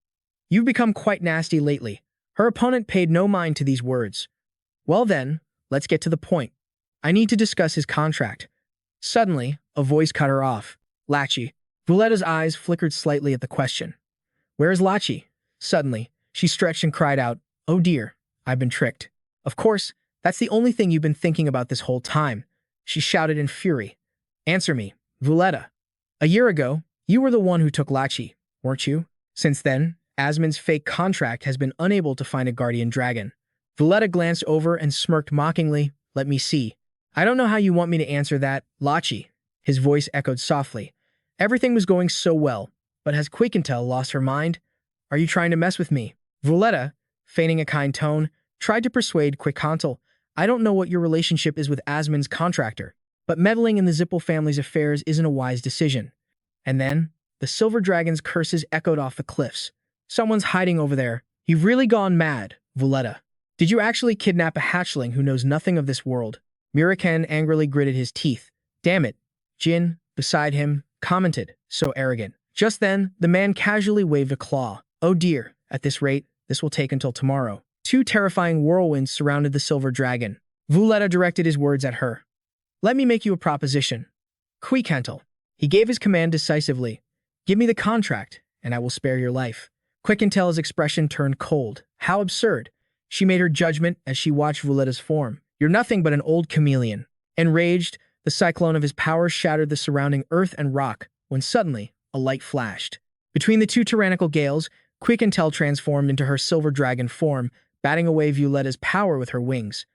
you've become quite nasty lately. Her opponent paid no mind to these words. Well then, let's get to the point. I need to discuss his contract. Suddenly, a voice cut her off. Lachi. Violetta's eyes flickered slightly at the question. Where is Lachi? Suddenly, she stretched and cried out, Oh dear, I've been tricked. Of course, that's the only thing you've been thinking about this whole time, she shouted in fury. Answer me, Violetta. A year ago, you were the one who took Lachi, weren't you? Since then, Asmon's fake contract has been unable to find a guardian dragon. Violetta glanced over and smirked mockingly. Let me see. I don't know how you want me to answer that, Lachi. His voice echoed softly. Everything was going so well, but has Quaikantal lost her mind? Are you trying to mess with me? Violetta, feigning a kind tone, tried to persuade Quaikantal. I don't know what your relationship is with Asmon's contractor, but meddling in the Zippel family's affairs isn't a wise decision. And then, the Silver Dragon's curses echoed off the cliffs. Someone's hiding over there. You've really gone mad, Violetta. Did you actually kidnap a hatchling who knows nothing of this world? Murakan angrily gritted his teeth. Damn it. Jin, beside him, commented, so arrogant. Just then, the man casually waved a claw. Oh dear, at this rate, this will take until tomorrow. Two terrifying whirlwinds surrounded the Silver Dragon. Violetta directed his words at her. Let me make you a proposition. Quaikantal. He gave his command decisively. Give me the contract, and I will spare your life. Quaikantal's expression turned cold. How absurd. She made her judgment as she watched Violetta's form. You're nothing but an old chameleon. Enraged, the cyclone of his power shattered the surrounding earth and rock, when suddenly, a light flashed. Between the two tyrannical gales, Quaikantal transformed into her silver dragon form, batting away Violetta's power with her wings.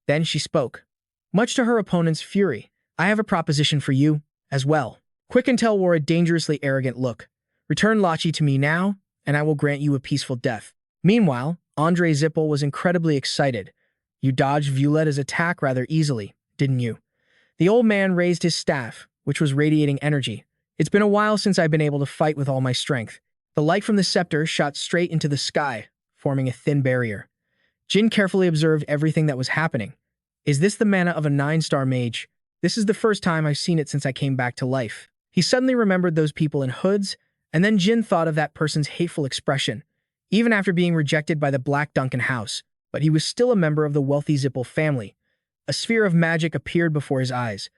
Then she spoke. Much to her opponent's fury, I have a proposition for you, as well. Quaikantal wore a dangerously arrogant look. Return Lachi to me now, and I will grant you a peaceful death. Meanwhile, Andre Zippel was incredibly excited. You dodged Violetta's attack rather easily, didn't you? The old man raised his staff, which was radiating energy. It's been a while since I've been able to fight with all my strength. The light from the scepter shot straight into the sky, forming a thin barrier. Jin carefully observed everything that was happening. Is this the mana of a 9-star mage? This is the first time I've seen it since I came back to life. He suddenly remembered those people in hoods, and then Jin thought of that person's hateful expression. Even after being rejected by the Black Duncan house, but he was still a member of the wealthy Zippel family. A sphere of magic appeared before his eyes.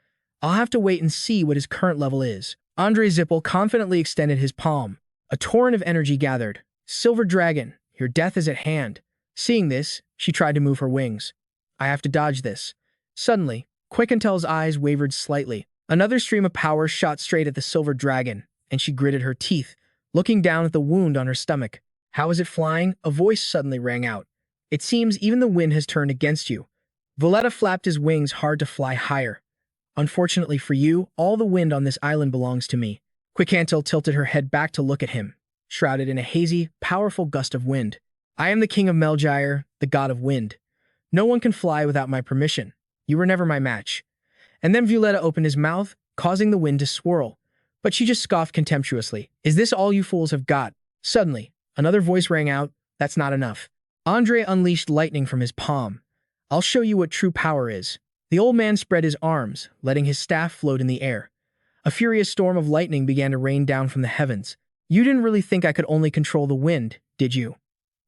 I'll have to wait and see what his current level is. Andre Zippel confidently extended his palm. A torrent of energy gathered. Silver Dragon, your death is at hand. Seeing this, she tried to move her wings. I have to dodge this. Suddenly, Quaikantal's eyes wavered slightly. Another stream of power shot straight at the Silver Dragon, and she gritted her teeth, looking down at the wound on her stomach. How is it flying? A voice suddenly rang out. It seems even the wind has turned against you. Violetta flapped his wings hard to fly higher. Unfortunately for you, all the wind on this island belongs to me. Quaikantal tilted her head back to look at him, shrouded in a hazy, powerful gust of wind. I am the king of Melgyre, the god of wind. No one can fly without my permission. You were never my match. And then Violetta opened his mouth, causing the wind to swirl. But she just scoffed contemptuously. Is this all you fools have got? Suddenly, another voice rang out. That's not enough. Andre unleashed lightning from his palm. I'll show you what true power is. The old man spread his arms, letting his staff float in the air. A furious storm of lightning began to rain down from the heavens. You didn't really think I could only control the wind, did you?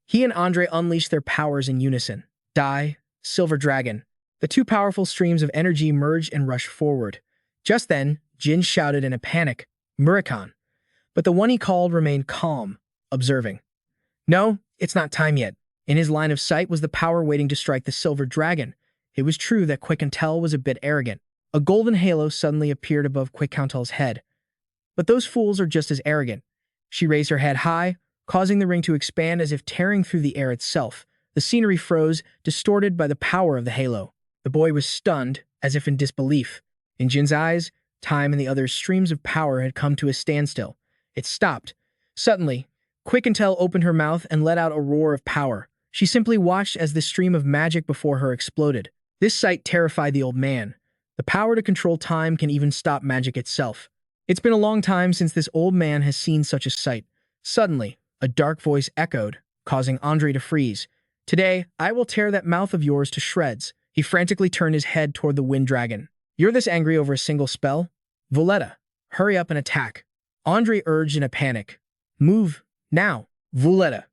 He and Andre unleashed their powers in unison. Die, Silver Dragon. The two powerful streams of energy merged and rushed forward. Just then, Jin shouted in a panic, Murakan. But the one he called remained calm, observing. No, it's not time yet. In his line of sight was the power waiting to strike the Silver Dragon. It was true that Quaikantal was a bit arrogant. A golden halo suddenly appeared above Quaikantal's head. But those fools are just as arrogant. She raised her head high, causing the ring to expand as if tearing through the air itself. The scenery froze, distorted by the power of the halo. The boy was stunned, as if in disbelief. In Jin's eyes, time and the other's streams of power had come to a standstill. It stopped. Suddenly, Quaikantal opened her mouth and let out a roar of power. She simply watched as the stream of magic before her exploded. This sight terrified the old man. The power to control time can even stop magic itself. It's been a long time since this old man has seen such a sight. Suddenly, a dark voice echoed, causing Andre to freeze. Today, I will tear that mouth of yours to shreds. He frantically turned his head toward the wind dragon. You're this angry over a single spell? Vuletta, hurry up and attack. Andre urged in a panic. Move, now, Vuletta.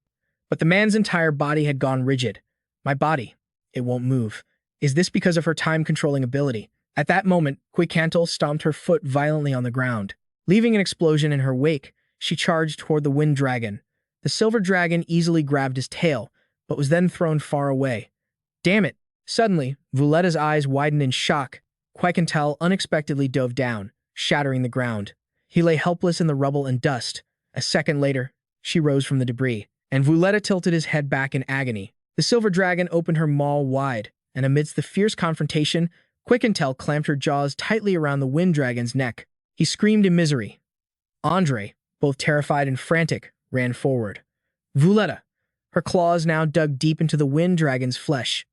But the man's entire body had gone rigid. My body, it won't move. Is this because of her time-controlling ability? At that moment, Quicantel stomped her foot violently on the ground. Leaving an explosion in her wake, she charged toward the wind dragon. The silver dragon easily grabbed his tail, but was then thrown far away. Damn it! Suddenly, Vuletta's eyes widened in shock. Quicantel unexpectedly dove down, shattering the ground. He lay helpless in the rubble and dust. A second later, she rose from the debris, and Vuletta tilted his head back in agony. The silver dragon opened her maw wide, and amidst the fierce confrontation, Quicantel clamped her jaws tightly around the wind dragon's neck. He screamed in misery. Andre, both terrified and frantic, ran forward. Vuletta, her claws now dug deep into the wind dragon's flesh.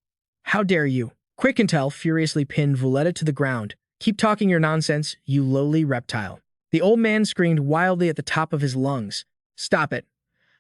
How dare you? Quicantel furiously pinned Vuletta to the ground. Keep talking your nonsense, you lowly reptile. The old man screamed wildly at the top of his lungs. Stop it.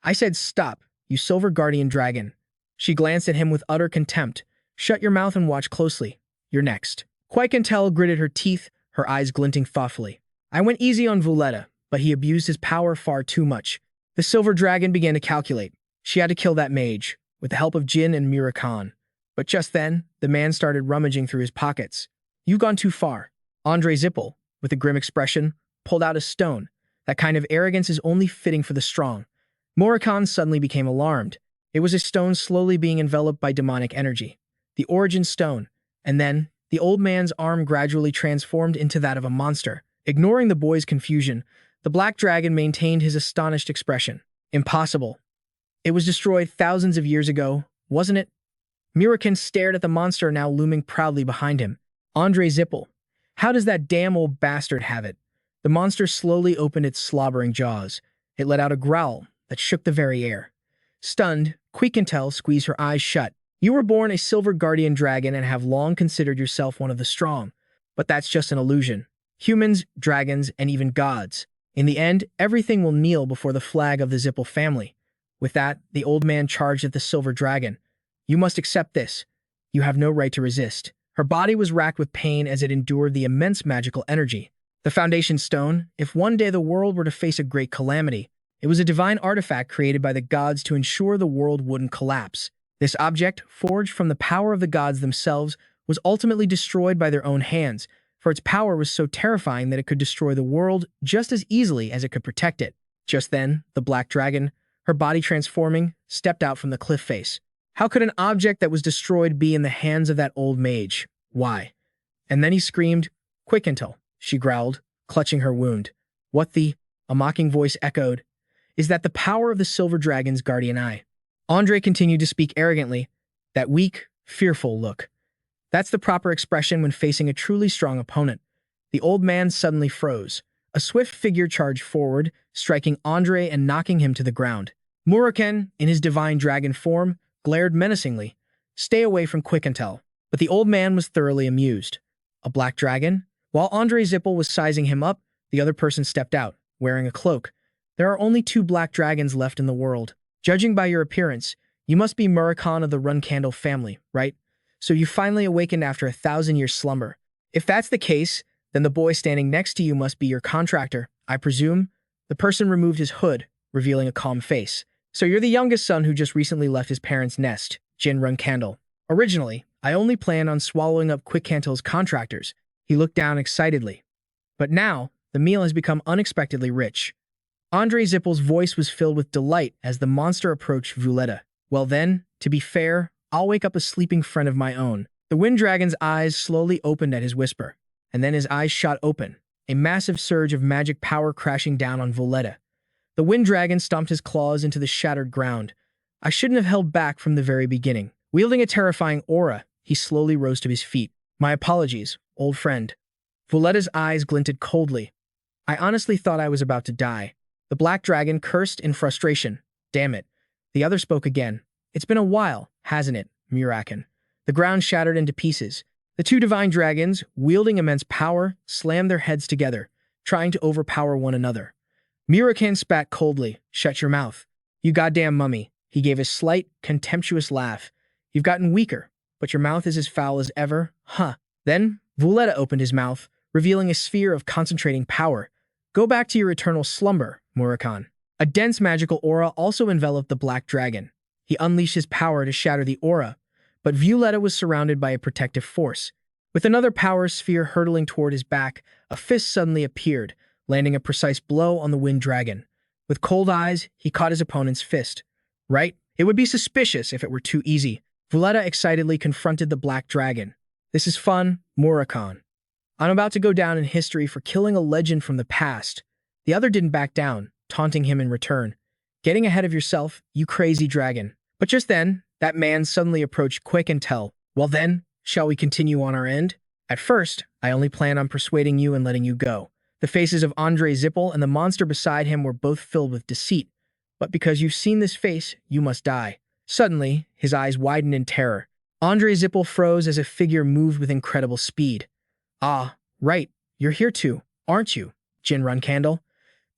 I said stop, you silver guardian dragon. She glanced at him with utter contempt. Shut your mouth and watch closely. You're next. Quicantel gritted her teeth, her eyes glinting thoughtfully. I went easy on Vuletta, but he abused his power far too much. The silver dragon began to calculate. She had to kill that mage, with the help of Jin and Murakan. But just then, the man started rummaging through his pockets. You've gone too far. Andre Zippel, with a grim expression, pulled out a stone. That kind of arrogance is only fitting for the strong. Murakan suddenly became alarmed. It was a stone slowly being enveloped by demonic energy. The origin stone. And then, the old man's arm gradually transformed into that of a monster. Ignoring the boy's confusion, the black dragon maintained his astonished expression. Impossible. It was destroyed thousands of years ago, wasn't it? Murakan stared at the monster now looming proudly behind him. Andre Zippel. How does that damn old bastard have it? The monster slowly opened its slobbering jaws. It let out a growl that shook the very air. Stunned, Quicantel squeezed her eyes shut. You were born a silver guardian dragon and have long considered yourself one of the strong. But that's just an illusion. Humans, dragons, and even gods. In the end, everything will kneel before the flag of the Zippel family. With that, the old man charged at the silver dragon. You must accept this. You have no right to resist. Her body was racked with pain as it endured the immense magical energy. The foundation stone, if one day the world were to face a great calamity, it was a divine artifact created by the gods to ensure the world wouldn't collapse. This object, forged from the power of the gods themselves, was ultimately destroyed by their own hands, for its power was so terrifying that it could destroy the world just as easily as it could protect it. Just then, the black dragon, her body transforming, stepped out from the cliff face. How could an object that was destroyed be in the hands of that old mage? Why? And then he screamed, Quicantel, she growled, clutching her wound. What the? A mocking voice echoed. Is that the power of the silver dragon's guardian eye? Andre continued to speak arrogantly, that weak, fearful look. That's the proper expression when facing a truly strong opponent. The old man suddenly froze. A swift figure charged forward, striking Andre and knocking him to the ground. Murakan, in his divine dragon form, glared menacingly. Stay away from Quicantel. But the old man was thoroughly amused. A black dragon? While Andre Zippel was sizing him up, the other person stepped out, wearing a cloak. There are only 2 black dragons left in the world. Judging by your appearance, you must be Murakan of the Runcandel family, right? So you finally awakened after 1,000-year slumber. If that's the case, then the boy standing next to you must be your contractor, I presume? The person removed his hood, revealing a calm face. So you're the youngest son who just recently left his parents' nest, Jin Runcandel. Originally, I only planned on swallowing up Quicantel's contractors. He looked down excitedly. But now, the meal has become unexpectedly rich. Andre Zippel's voice was filled with delight as the monster approached Vuletta. Well then, to be fair, I'll wake up a sleeping friend of my own. The wind dragon's eyes slowly opened at his whisper, and then his eyes shot open, a massive surge of magic power crashing down on Vuletta. The wind dragon stomped his claws into the shattered ground. I shouldn't have held back from the very beginning. Wielding a terrifying aura, he slowly rose to his feet. My apologies, old friend. Vuletta's eyes glinted coldly. I honestly thought I was about to die. The black dragon cursed in frustration. Damn it. The other spoke again. It's been a while, hasn't it, Murakan? The ground shattered into pieces. The 2 divine dragons, wielding immense power, slammed their heads together, trying to overpower one another. Murakan spat coldly. Shut your mouth. You goddamn mummy. He gave a slight, contemptuous laugh. You've gotten weaker, but your mouth is as foul as ever, huh? Then, Vuletta opened his mouth, revealing a sphere of concentrating power. Go back to your eternal slumber, Murakan. A dense magical aura also enveloped the black dragon. He unleashed his power to shatter the aura, but Violetta was surrounded by a protective force. With another power sphere hurtling toward his back, a fist suddenly appeared, landing a precise blow on the wind dragon. With cold eyes, he caught his opponent's fist. Right? It would be suspicious if it were too easy. Violetta excitedly confronted the black dragon. This is fun, Murakan. I'm about to go down in history for killing a legend from the past. The other didn't back down, taunting him in return. Getting ahead of yourself, you crazy dragon. But just then, that man suddenly approached quick and tell, well then, shall we continue on our end? At first, I only planned on persuading you and letting you go. The faces of Andre Zippel and the monster beside him were both filled with deceit. But because you've seen this face, you must die. Suddenly, his eyes widened in terror. Andre Zippel froze as a figure moved with incredible speed. Ah, right, you're here too, aren't you, Jin Runcandel?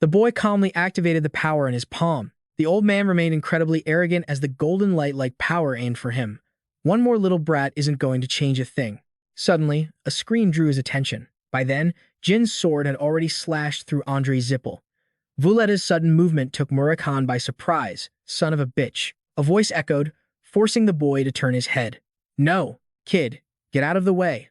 The boy calmly activated the power in his palm. The old man remained incredibly arrogant as the golden light-like power aimed for him. One more little brat isn't going to change a thing. Suddenly, a scream drew his attention. By then, Jin's sword had already slashed through Andre Zippel. Vuletta's sudden movement took Murakan by surprise. Son of a bitch. A voice echoed, forcing the boy to turn his head. No, kid, get out of the way.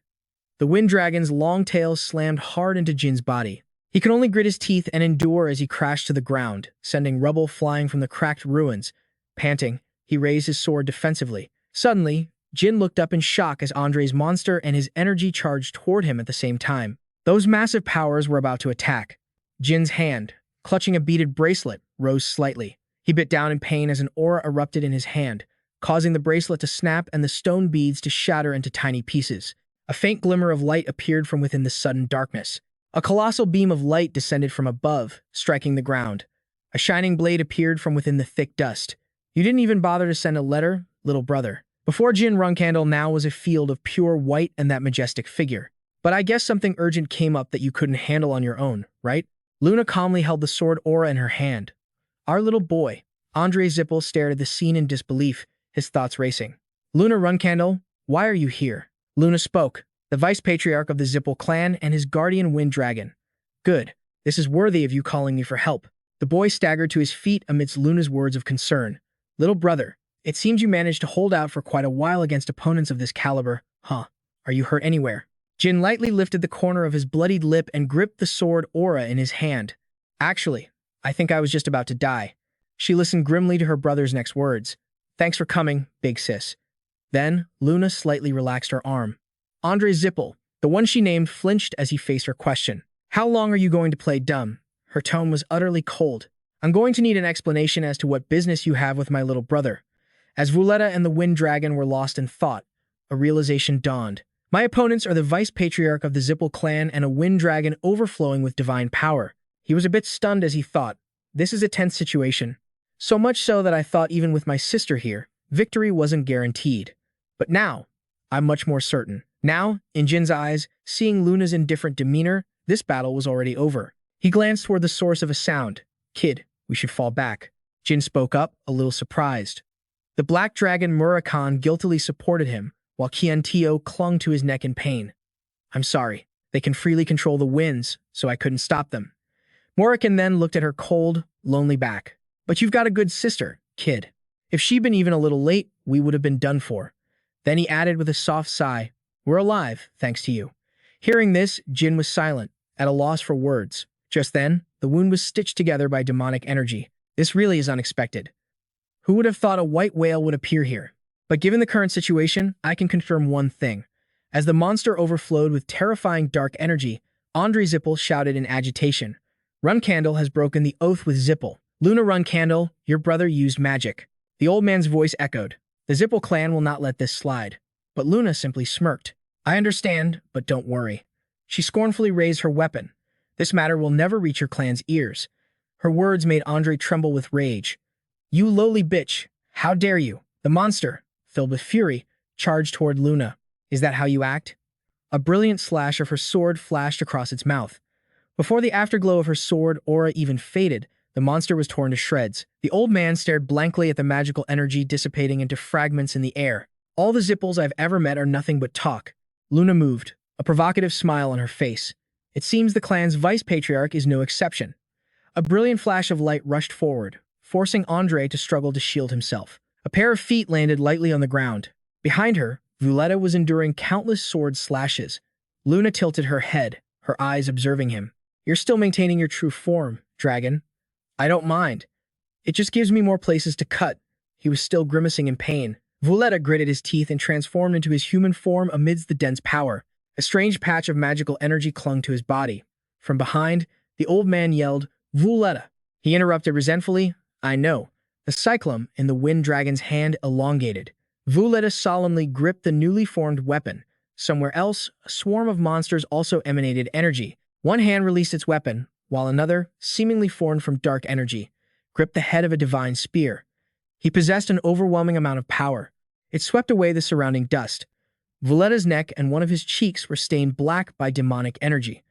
The wind dragon's long tail slammed hard into Jin's body. He could only grit his teeth and endure as he crashed to the ground, sending rubble flying from the cracked ruins. Panting, he raised his sword defensively. Suddenly, Jin looked up in shock as Andre's monster and his energy charged toward him at the same time. Those massive powers were about to attack. Jin's hand, clutching a beaded bracelet, rose slightly. He bit down in pain as an aura erupted in his hand, causing the bracelet to snap and the stone beads to shatter into tiny pieces. A faint glimmer of light appeared from within the sudden darkness. A colossal beam of light descended from above, striking the ground. A shining blade appeared from within the thick dust. You didn't even bother to send a letter, little brother. Before Jin Runcandel now was a field of pure white and that majestic figure. But I guess something urgent came up that you couldn't handle on your own, right? Luna calmly held the sword aura in her hand. Our little boy. Andre Zippel stared at the scene in disbelief, his thoughts racing. Luna Runcandel, why are you here? Luna spoke, the vice patriarch of the Zippel clan and his guardian wind dragon. Good. This is worthy of you calling me for help. The boy staggered to his feet amidst Luna's words of concern. Little brother, it seems you managed to hold out for quite a while against opponents of this caliber, huh? Are you hurt anywhere? Jin lightly lifted the corner of his bloodied lip and gripped the sword aura in his hand. Actually, I think I was just about to die. She listened grimly to her brother's next words. Thanks for coming, big sis. Then, Luna slightly relaxed her arm. Andre Zippel, the one she named, flinched as he faced her question. How long are you going to play dumb? Her tone was utterly cold. I'm going to need an explanation as to what business you have with my little brother. As Vuletta and the Wind Dragon were lost in thought, a realization dawned. My opponents are the vice patriarch of the Zippel clan and a wind dragon overflowing with divine power. He was a bit stunned as he thought, this is a tense situation. So much so that I thought even with my sister here, victory wasn't guaranteed. But now, I'm much more certain. Now, in Jin's eyes, seeing Luna's indifferent demeanor, this battle was already over. He glanced toward the source of a sound. Kid, we should fall back. Jin spoke up, a little surprised. The black dragon Murakan guiltily supported him, while Tio clung to his neck in pain. I'm sorry. They can freely control the winds, so I couldn't stop them. Murakan then looked at her cold, lonely back. But you've got a good sister, kid. If she'd been even a little late, we would have been done for. Then he added with a soft sigh, we're alive, thanks to you. Hearing this, Jin was silent, at a loss for words. Just then, the wound was stitched together by demonic energy. This really is unexpected. Who would have thought a white whale would appear here? But given the current situation, I can confirm one thing. As the monster overflowed with terrifying dark energy, Andre Zippel shouted in agitation. Runcandel has broken the oath with Zippel. Luna Runcandel, your brother used magic. The old man's voice echoed. The Zippel clan will not let this slide. But Luna simply smirked. I understand, but don't worry. She scornfully raised her weapon. This matter will never reach your clan's ears. Her words made Andre tremble with rage. You lowly bitch, how dare you? The monster, filled with fury, charged toward Luna. Is that how you act? A brilliant slash of her sword flashed across its mouth. Before the afterglow of her sword aura even faded, The monster was torn to shreds. The old man stared blankly at the magical energy dissipating into fragments in the air. All the Zipples I've ever met are nothing but talk. Luna moved, a provocative smile on her face. It seems the clan's vice-patriarch is no exception. A brilliant flash of light rushed forward, forcing Andre to struggle to shield himself. A pair of feet landed lightly on the ground. Behind her, Vuletta was enduring countless sword slashes. Luna tilted her head, her eyes observing him. "You're still maintaining your true form, dragon." "I don't mind. It just gives me more places to cut." He was still grimacing in pain. Vuletta gritted his teeth and transformed into his human form amidst the dense power. A strange patch of magical energy clung to his body. From behind, the old man yelled, "Vuletta!" He interrupted resentfully, "I know." The cyclone in the wind dragon's hand elongated. Vuletta solemnly gripped the newly formed weapon. Somewhere else, a swarm of monsters also emanated energy. One hand released its weapon, while another, seemingly formed from dark energy, gripped the head of a divine spear. He possessed an overwhelming amount of power. It swept away the surrounding dust. Vuletta's neck and one of his cheeks were stained black by demonic energy.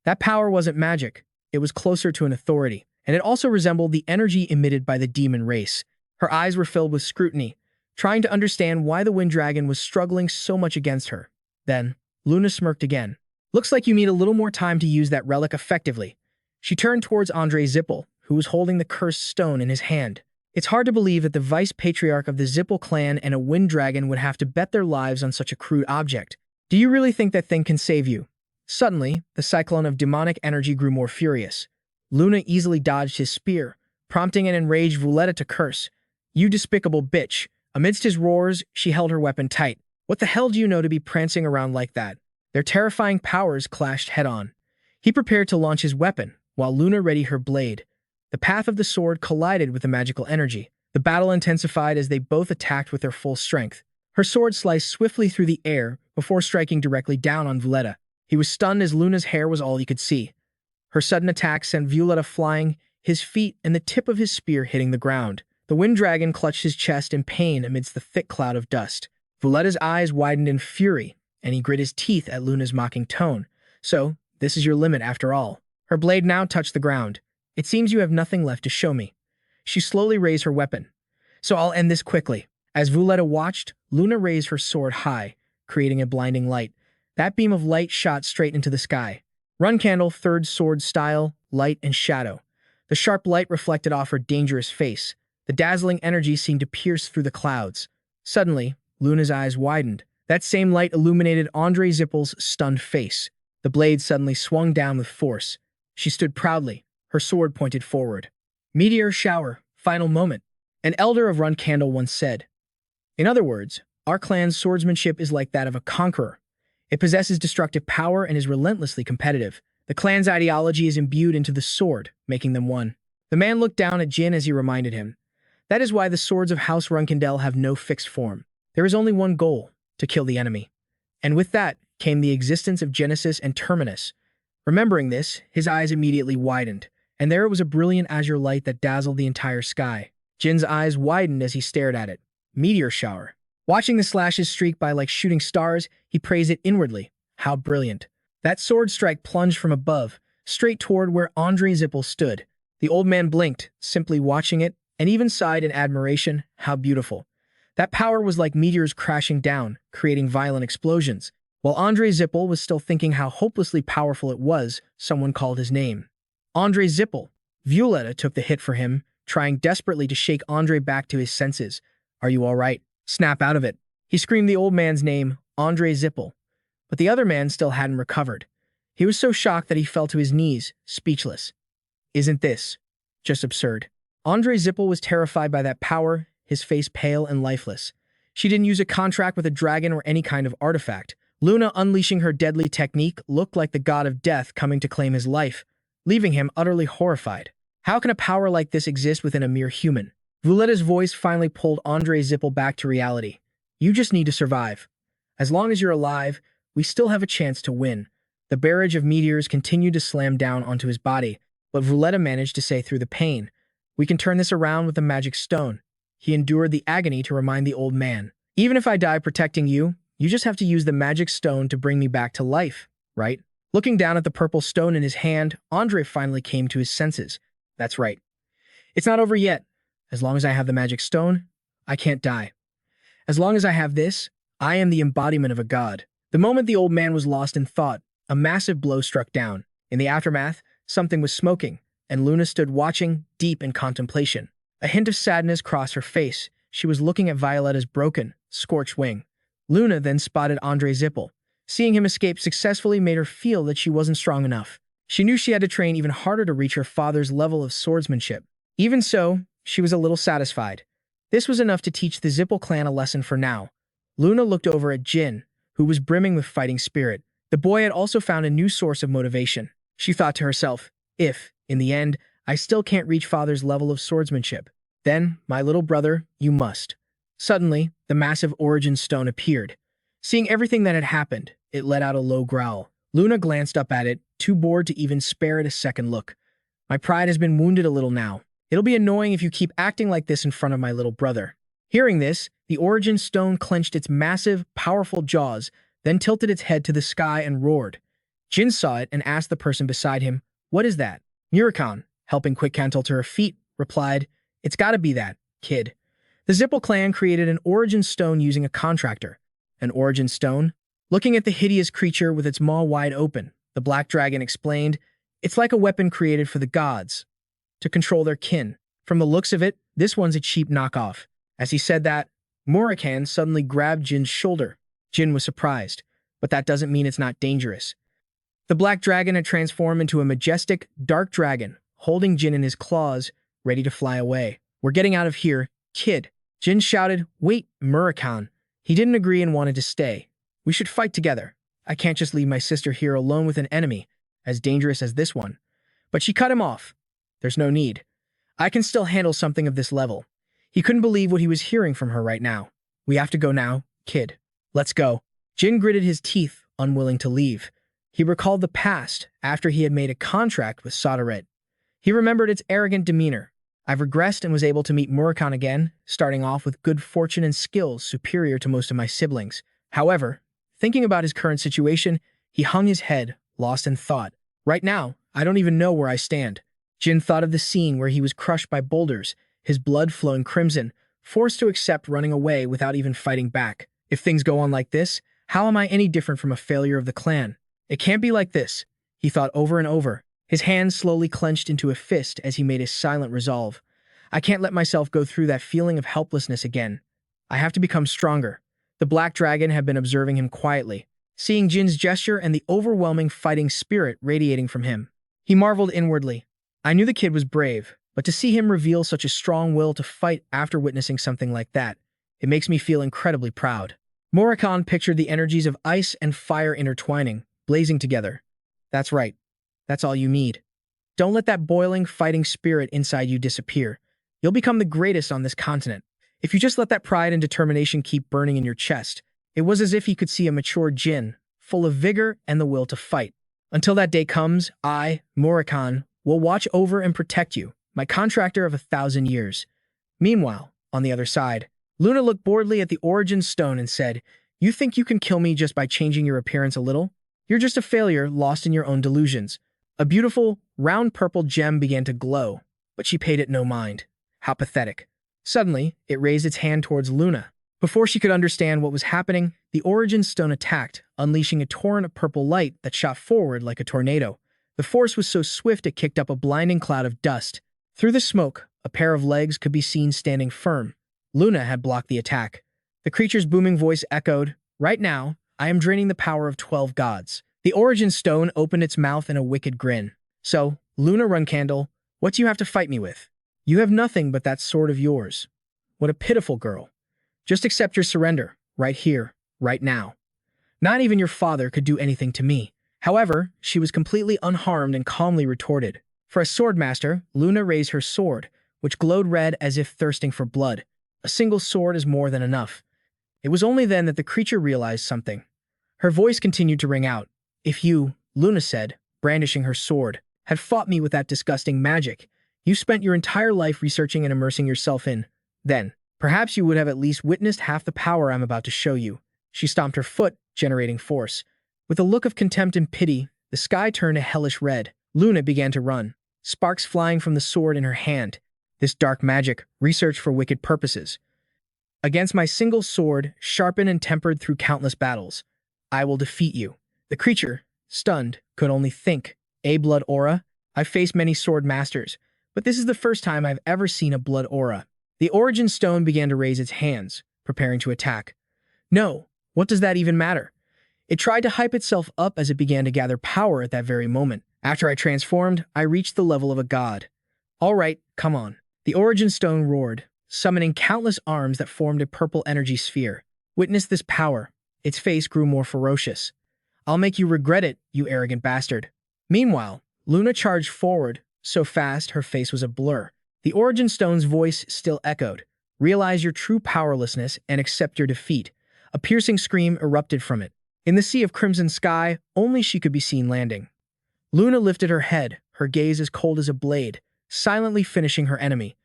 That power wasn't magic. It was closer to an authority, and it also resembled the energy emitted by the demon race. Her eyes were filled with scrutiny, trying to understand why the wind dragon was struggling so much against her. Then, Luna smirked again. "Looks like you need a little more time to use that relic effectively." She turned towards Andre Zippel, who was holding the cursed stone in his hand. It's hard to believe that the vice-patriarch of the Zippel clan and a wind dragon would have to bet their lives on such a crude object. "Do you really think that thing can save you?" Suddenly, the cyclone of demonic energy grew more furious. Luna easily dodged his spear, prompting an enraged Vuletta to curse. "You despicable bitch." Amidst his roars, she held her weapon tight. "What the hell do you know to be prancing around like that?" Their terrifying powers clashed head-on. He prepared to launch his weapon, while Luna readied her blade. The path of the sword collided with the magical energy. The battle intensified as they both attacked with their full strength. Her sword sliced swiftly through the air before striking directly down on Vuletta. He was stunned as Luna's hair was all he could see. Her sudden attack sent Vuletta flying, his feet and the tip of his spear hitting the ground. The wind dragon clutched his chest in pain amidst the thick cloud of dust. Vuletta's eyes widened in fury, and he grit his teeth at Luna's mocking tone. "So, this is your limit after all." Her blade now touched the ground. "It seems you have nothing left to show me." She slowly raised her weapon. "So I'll end this quickly." As Vuletta watched, Luna raised her sword high, creating a blinding light. That beam of light shot straight into the sky. Runcandel, third sword style, light and shadow. The sharp light reflected off her dangerous face. The dazzling energy seemed to pierce through the clouds. Suddenly, Luna's eyes widened. That same light illuminated Andre Zippel's stunned face. The blade suddenly swung down with force. She stood proudly, her sword pointed forward. "Meteor shower, final moment," an elder of Runcandel once said. In other words, our clan's swordsmanship is like that of a conqueror. It possesses destructive power and is relentlessly competitive. The clan's ideology is imbued into the sword, making them one. The man looked down at Jin as he reminded him. That is why the swords of House Runcandel have no fixed form. There is only one goal, to kill the enemy. And with that came the existence of Genesis and Terminus. Remembering this, his eyes immediately widened, and there was a brilliant azure light that dazzled the entire sky. Jin's eyes widened as he stared at it. Meteor shower. Watching the slashes streak by like shooting stars, he praised it inwardly. How brilliant. That sword strike plunged from above, straight toward where Andre Zippel stood. The old man blinked, simply watching it, and even sighed in admiration. How beautiful. That power was like meteors crashing down, creating violent explosions. While Andre Zippel was still thinking how hopelessly powerful it was, someone called his name. Andre Zippel. Vuletta took the hit for him, trying desperately to shake Andre back to his senses. "Are you all right? Snap out of it." He screamed the old man's name, Andre Zippel. But the other man still hadn't recovered. He was so shocked that he fell to his knees, speechless. Isn't this just absurd? Andre Zippel was terrified by that power, his face pale and lifeless. She didn't use a contract with a dragon or any kind of artifact. Luna, unleashing her deadly technique, looked like the god of death coming to claim his life, leaving him utterly horrified. How can a power like this exist within a mere human? Vuletta's voice finally pulled Andre Zippel back to reality. "You just need to survive. As long as you're alive, we still have a chance to win." The barrage of meteors continued to slam down onto his body, but Vuletta managed to say through the pain, "We can turn this around with the magic stone." He endured the agony to remind the old man. "Even if I die protecting you, you just have to use the magic stone to bring me back to life, right?" Looking down at the purple stone in his hand, Andre finally came to his senses. That's right. It's not over yet. As long as I have the magic stone, I can't die. As long as I have this, I am the embodiment of a god. The moment the old man was lost in thought, a massive blow struck down. In the aftermath, something was smoking, and Luna stood watching, deep in contemplation. A hint of sadness crossed her face. She was looking at Violetta's broken, scorched wing. Luna then spotted Andre Zippel. Seeing him escape successfully made her feel that she wasn't strong enough. She knew she had to train even harder to reach her father's level of swordsmanship. Even so, she was a little satisfied. This was enough to teach the Zippel clan a lesson for now. Luna looked over at Jin, who was brimming with fighting spirit. The boy had also found a new source of motivation. She thought to herself, if, in the end, I still can't reach father's level of swordsmanship, then, my little brother, you must. Suddenly, the massive origin stone appeared. Seeing everything that had happened, it let out a low growl. Luna glanced up at it, too bored to even spare it a second look. My pride has been wounded a little now. It'll be annoying if you keep acting like this in front of my little brother. Hearing this, the origin stone clenched its massive, powerful jaws, then tilted its head to the sky and roared. Jin saw it and asked the person beside him, "What is that?" Murakan, helping Quick Cantle to her feet, replied, "It's gotta be that, kid." The Zippel clan created an origin stone using a contractor. An origin stone? Looking at the hideous creature with its maw wide open, the black dragon explained, "It's like a weapon created for the gods, to control their kin. From the looks of it, this one's a cheap knockoff." As he said that, Murakan suddenly grabbed Jin's shoulder. Jin was surprised, but that doesn't mean it's not dangerous. The black dragon had transformed into a majestic, dark dragon, holding Jin in his claws, ready to fly away. "We're getting out of here, kid." Jin shouted, "Wait, Murakan." He didn't agree and wanted to stay. "We should fight together. I can't just leave my sister here alone with an enemy, as dangerous as this one." But she cut him off. "There's no need. I can still handle something of this level." He couldn't believe what he was hearing from her right now. "We have to go now, kid. Let's go." Jin gritted his teeth, unwilling to leave. He recalled the past after he had made a contract with Solderet. He remembered its arrogant demeanor. "I've regressed and was able to meet Murakan again, starting off with good fortune and skills superior to most of my siblings. However, thinking about his current situation, he hung his head, lost in thought. Right now, I don't even know where I stand." Jin thought of the scene where he was crushed by boulders, his blood flowing crimson, forced to accept running away without even fighting back. If things go on like this, how am I any different from a failure of the clan? It can't be like this, he thought over and over. His hands slowly clenched into a fist as he made a silent resolve. I can't let myself go through that feeling of helplessness again. I have to become stronger. The black dragon had been observing him quietly, seeing Jin's gesture and the overwhelming fighting spirit radiating from him. He marveled inwardly. I knew the kid was brave, but to see him reveal such a strong will to fight after witnessing something like that, it makes me feel incredibly proud. Murakan pictured the energies of ice and fire intertwining, blazing together. That's right. That's all you need. Don't let that boiling, fighting spirit inside you disappear. You'll become the greatest on this continent. If you just let that pride and determination keep burning in your chest. It was as if he could see a mature Jin, full of vigor and the will to fight. Until that day comes, I, Murakan, will watch over and protect you, my contractor of 1,000 years. Meanwhile, on the other side, Luna looked boredly at the origin stone and said, "You think you can kill me just by changing your appearance a little? You're just a failure lost in your own delusions." A beautiful, round purple gem began to glow, but she paid it no mind. How pathetic. Suddenly, it raised its hand towards Luna. Before she could understand what was happening, the origin stone attacked, unleashing a torrent of purple light that shot forward like a tornado. The force was so swift it kicked up a blinding cloud of dust. Through the smoke, a pair of legs could be seen standing firm. Luna had blocked the attack. The creature's booming voice echoed, "Right now, I am draining the power of 12 gods." The origin stone opened its mouth in a wicked grin. "So, Luna Runcandel, what do you have to fight me with? You have nothing but that sword of yours. What a pitiful girl. Just accept your surrender, right here, right now. Not even your father could do anything to me." However, she was completely unharmed and calmly retorted. For a swordmaster, Luna raised her sword, which glowed red as if thirsting for blood. A single sword is more than enough. It was only then that the creature realized something. Her voice continued to ring out. "If you," Luna said, brandishing her sword, "had fought me with that disgusting magic you spent your entire life researching and immersing yourself in, then perhaps you would have at least witnessed half the power I'm about to show you." She stomped her foot, generating force. With a look of contempt and pity, the sky turned a hellish red. Luna began to run, sparks flying from the sword in her hand. This dark magic, researched for wicked purposes. Against my single sword, sharpened and tempered through countless battles, I will defeat you. The creature, stunned, could only think. A blood aura? I've faced many sword masters, but this is the first time I've ever seen a blood aura. The origin stone began to raise its hands, preparing to attack. No, what does that even matter? It tried to hype itself up as it began to gather power at that very moment. After I transformed, I reached the level of a god. All right, come on. The origin stone roared, summoning countless arms that formed a purple energy sphere. Witness this power. Its face grew more ferocious. I'll make you regret it, you arrogant bastard. Meanwhile, Luna charged forward, so fast her face was a blur. The origin stone's voice still echoed. Realize your true powerlessness and accept your defeat. A piercing scream erupted from it. In the sea of crimson sky, only she could be seen landing. Luna lifted her head, her gaze as cold as a blade, silently finishing her enemy.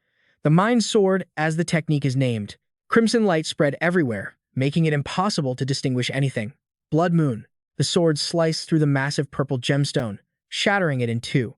The Mind Sword, as the technique is named. Crimson light spread everywhere, making it impossible to distinguish anything. Blood Moon. The sword sliced through the massive purple gemstone, shattering it in two.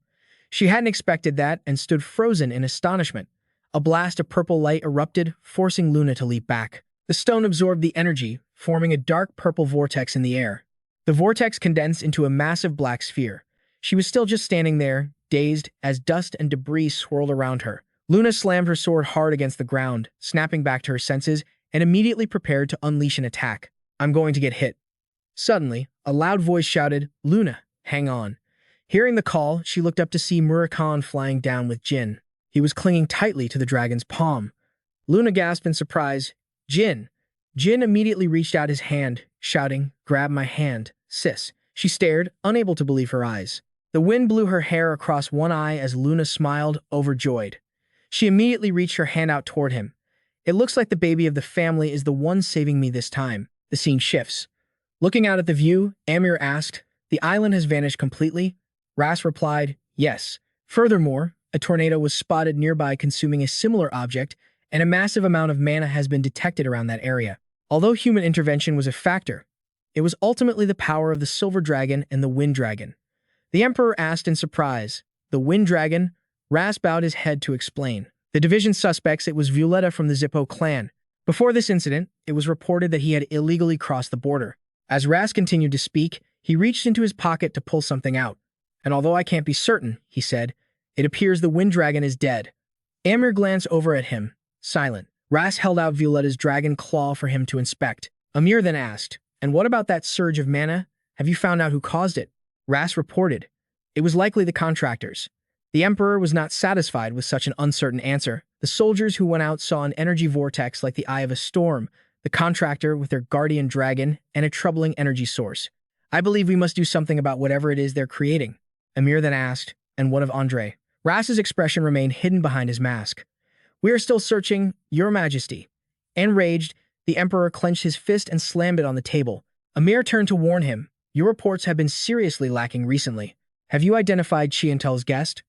She hadn't expected that and stood frozen in astonishment. A blast of purple light erupted, forcing Luna to leap back. The stone absorbed the energy, forming a dark purple vortex in the air. The vortex condensed into a massive black sphere. She was still just standing there, dazed, as dust and debris swirled around her. Luna slammed her sword hard against the ground, snapping back to her senses, and immediately prepared to unleash an attack. I'm going to get hit. Suddenly, a loud voice shouted, Luna, hang on. Hearing the call, she looked up to see Murakan flying down with Jin. He was clinging tightly to the dragon's palm. Luna gasped in surprise, Jin. Jin immediately reached out his hand, shouting, grab my hand, sis. She stared, unable to believe her eyes. The wind blew her hair across one eye as Luna smiled, overjoyed. She immediately reached her hand out toward him. It looks like the baby of the family is the one saving me this time. The scene shifts. Looking out at the view, Amir asked, the island has vanished completely? Ras replied, yes. Furthermore, a tornado was spotted nearby consuming a similar object, and a massive amount of mana has been detected around that area. Although human intervention was a factor, it was ultimately the power of the Silver Dragon and the Wind Dragon. The Emperor asked in surprise, the Wind Dragon? Ras bowed his head to explain. The division suspects it was Violetta from the Zippo clan. Before this incident, it was reported that he had illegally crossed the border. As Ras continued to speak, he reached into his pocket to pull something out. And although I can't be certain, he said, it appears the Wind Dragon is dead. Amir glanced over at him, silent. Ras held out Violetta's dragon claw for him to inspect. Amir then asked, and what about that surge of mana? Have you found out who caused it? Ras reported. It was likely the contractors. The Emperor was not satisfied with such an uncertain answer. The soldiers who went out saw an energy vortex like the eye of a storm, the contractor with their guardian dragon, and a troubling energy source. I believe we must do something about whatever it is they're creating. Amir then asked, and what of Andre? Ras's expression remained hidden behind his mask. We are still searching, Your Majesty. Enraged, the Emperor clenched his fist and slammed it on the table. Amir turned to warn him. Your reports have been seriously lacking recently. Have you identified Chiantel's guest?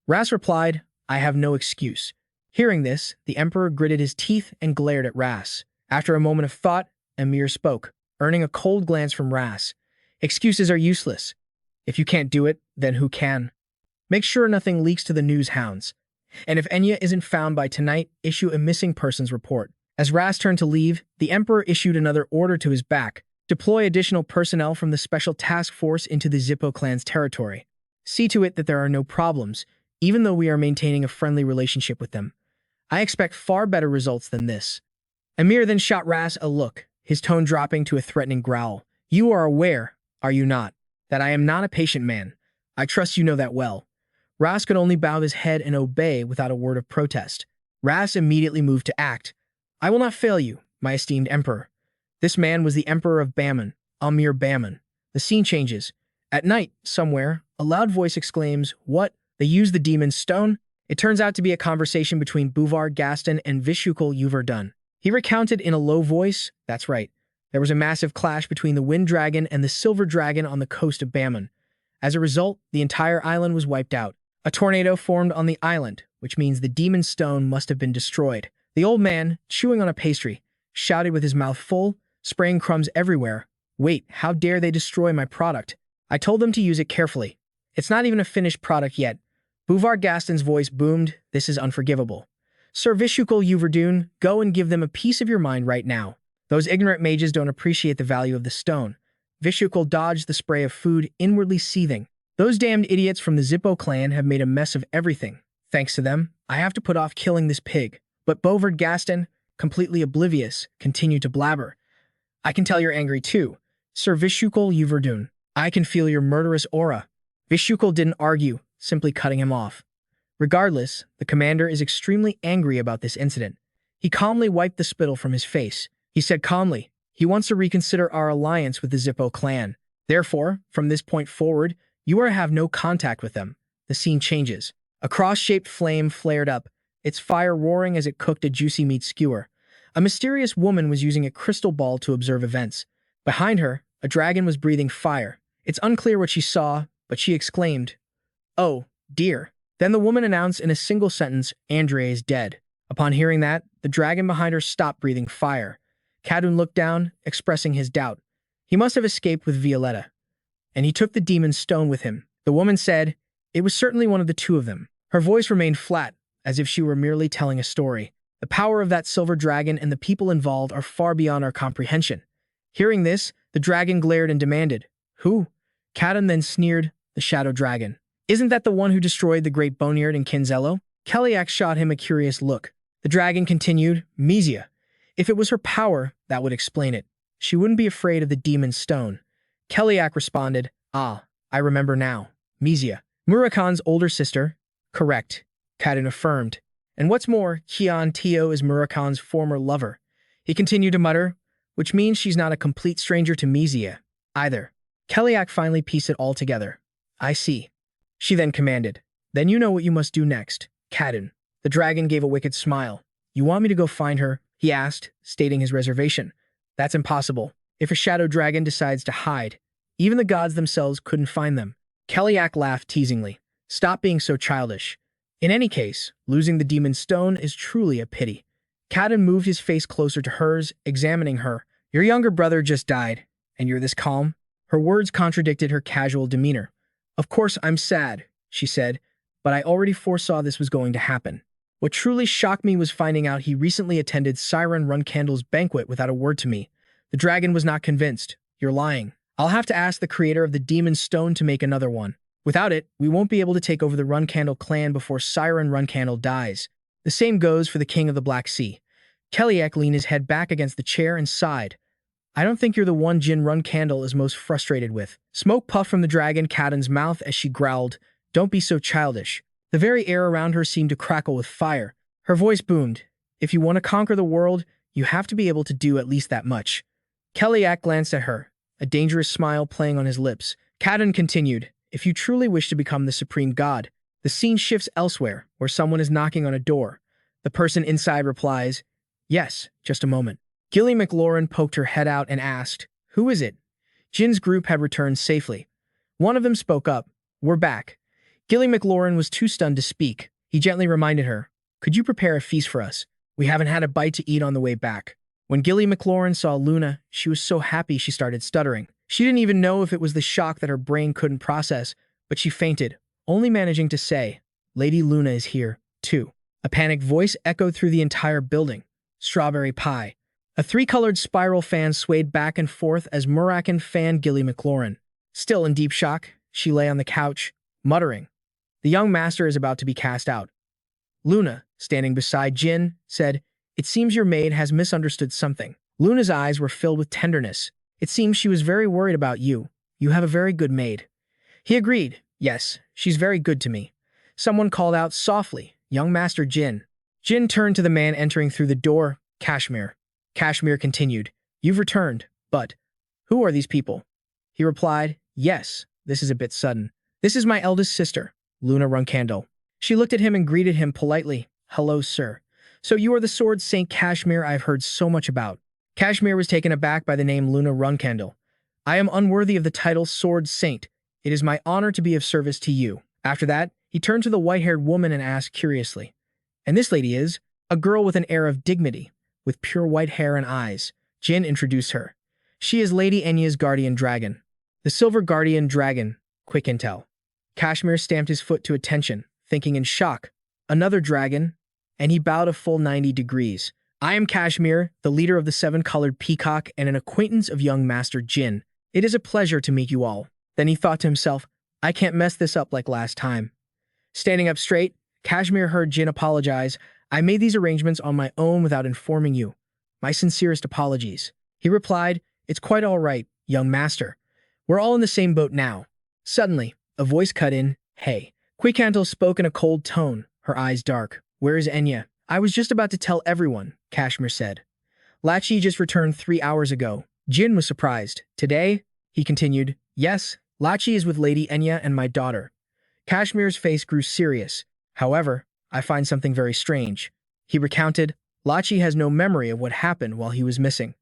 Ras replied, I have no excuse. Hearing this, the Emperor gritted his teeth and glared at Ras. After a moment of thought, Amir spoke, earning a cold glance from Ras. Excuses are useless. If you can't do it, then who can? Make sure nothing leaks to the news hounds. And if Enya isn't found by tonight, issue a missing persons report. As Ras turned to leave, the Emperor issued another order to his back. Deploy additional personnel from the Special Task Force into the Zippo clan's territory. See to it that there are no problems, even though we are maintaining a friendly relationship with them. I expect far better results than this. Amir then shot Ras a look, his tone dropping to a threatening growl. You are aware, are you not, that I am not a patient man? I trust you know that well. Ras could only bow his head and obey without a word of protest. Ras immediately moved to act. I will not fail you, my esteemed Emperor. This man was the Emperor of Baman, Amir Baman. The scene changes. At night, somewhere, a loud voice exclaims, What? They used the demon's stone? It turns out to be a conversation between Buvar Gaston and Vishukul Uvardun. He recounted in a low voice, that's right. There was a massive clash between the Wind Dragon and the Silver Dragon on the coast of Baman. As a result, the entire island was wiped out. A tornado formed on the island, which means the demon's stone must have been destroyed. The old man, chewing on a pastry, shouted with his mouth full, spraying crumbs everywhere. Wait, how dare they destroy my product? I told them to use it carefully. It's not even a finished product yet. Buvar Gaston's voice boomed, this is unforgivable. Sir Vishukul Uverdun, go and give them a piece of your mind right now. Those ignorant mages don't appreciate the value of the stone. Vishukul dodged the spray of food, inwardly seething. Those damned idiots from the Zippo clan have made a mess of everything. Thanks to them, I have to put off killing this pig. But Bovard Gaston, completely oblivious, continued to blabber. I can tell you're angry too. Sir Vishukul Uverdun, I can feel your murderous aura. Vishukul didn't argue, simply cutting him off. Regardless, the commander is extremely angry about this incident. He calmly wiped the spittle from his face. He said calmly, he wants to reconsider our alliance with the Zippo clan. Therefore, from this point forward, you are to have no contact with them. The scene changes. A cross-shaped flame flared up, its fire roaring as it cooked a juicy meat skewer. A mysterious woman was using a crystal ball to observe events. Behind her, a dragon was breathing fire. It's unclear what she saw, but she exclaimed, "Oh, dear." Then the woman announced in a single sentence, "Andrei is dead." Upon hearing that, the dragon behind her stopped breathing fire. Kadun looked down, expressing his doubt. He must have escaped with Violetta. And he took the demon's stone with him. The woman said, "It was certainly one of the two of them." Her voice remained flat, as if she were merely telling a story. The power of that silver dragon and the people involved are far beyond our comprehension. Hearing this, the dragon glared and demanded, "Who?" Kadun then sneered, "The shadow dragon. Isn't that the one who destroyed the great Boneyard in Kinzello?" Keliak shot him a curious look. The dragon continued, "Mizia. If it was her power, that would explain it. She wouldn't be afraid of the demon's stone." Keliak responded, "Ah, I remember now. Mizia. Murakan's older sister." "Correct," Kadun affirmed. "And what's more, Kian Tio is Murakan's former lover." He continued to mutter, "Which means she's not a complete stranger to Mizia, either." Keliak finally pieced it all together. "I see." She then commanded, "Then you know what you must do next, Kadun." The dragon gave a wicked smile. "You want me to go find her?" he asked, stating his reservation. "That's impossible. If a shadow dragon decides to hide, even the gods themselves couldn't find them." Keliak laughed teasingly. "Stop being so childish. In any case, losing the demon's stone is truly a pity." Kadun moved his face closer to hers, examining her. "Your younger brother just died, and you're this calm?" Her words contradicted her casual demeanor. "Of course I'm sad," she said, "but I already foresaw this was going to happen. What truly shocked me was finding out he recently attended Jin Runcandel's banquet without a word to me." The dragon was not convinced. "You're lying. I'll have to ask the creator of the demon's stone to make another one. Without it, we won't be able to take over the Runcandel clan before Jin Runcandel dies. The same goes for the king of the Black Sea." Keliak leaned his head back against the chair and sighed. "I don't think you're the one Jin Runcandel is most frustrated with." Smoke puffed from the dragon Kadun's mouth as she growled, "Don't be so childish." The very air around her seemed to crackle with fire. Her voice boomed, "If you want to conquer the world, you have to be able to do at least that much." Keliak glanced at her, a dangerous smile playing on his lips. Kadun continued, "If you truly wish to become the supreme god." The scene shifts elsewhere, where someone is knocking on a door. The person inside replies, "Yes, just a moment." Gilly McLaurin poked her head out and asked, "Who is it?" Jin's group had returned safely. One of them spoke up, "We're back." Gilly McLaurin was too stunned to speak. He gently reminded her, "Could you prepare a feast for us? We haven't had a bite to eat on the way back." When Gilly McLaurin saw Luna, she was so happy she started stuttering. She didn't even know if it was the shock that her brain couldn't process, but she fainted, only managing to say, "Lady Luna is here, too." A panicked voice echoed through the entire building. "Strawberry pie." A three-colored spiral fan swayed back and forth as Murakan fanned Gilly McLaurin. Still in deep shock, she lay on the couch, muttering, "The young master is about to be cast out." Luna, standing beside Jin, said, "It seems your maid has misunderstood something." Luna's eyes were filled with tenderness. "It seems she was very worried about you. You have a very good maid." He agreed, "Yes, she's very good to me." Someone called out softly, "Young Master Jin." Jin turned to the man entering through the door, Kashmir. Kashmir continued, "You've returned, but who are these people?" He replied, "Yes, this is a bit sudden. This is my eldest sister, Luna Runcandel." She looked at him and greeted him politely, "Hello, sir. So you are the Sword Saint Kashmir I've heard so much about." Kashmir was taken aback by the name Luna Runcandel. "I am unworthy of the title Sword Saint. It is my honor to be of service to you." After that, he turned to the white-haired woman and asked curiously, "And this lady is?" "A girl with an air of dignity, with pure white hair and eyes." Jin introduced her. "She is Lady Enya's guardian dragon." "The silver guardian dragon," quick intel. Kashmir stamped his foot to attention, thinking in shock. "Another dragon? and he bowed a full 90 degrees. I am Kashmir, the leader of the seven-colored peacock and an acquaintance of young Master Jin. It is a pleasure to meet you all. Then he thought to himself, I can't mess this up like last time. Standing up straight, Kashmir heard Jin apologize. I made these arrangements on my own without informing you. My sincerest apologies. He replied, It's quite all right, young master. We're all in the same boat now. Suddenly, a voice cut in, Hey. Runcandel spoke in a cold tone, her eyes dark. Where is Enya? I was just about to tell everyone, Kashmir said. Lachi just returned 3 hours ago. Jin was surprised. Today? He continued, Yes, Lachi is with Lady Enya and my daughter. Kashmir's face grew serious. However, I find something very strange. He recounted, Lachi has no memory of what happened while he was missing.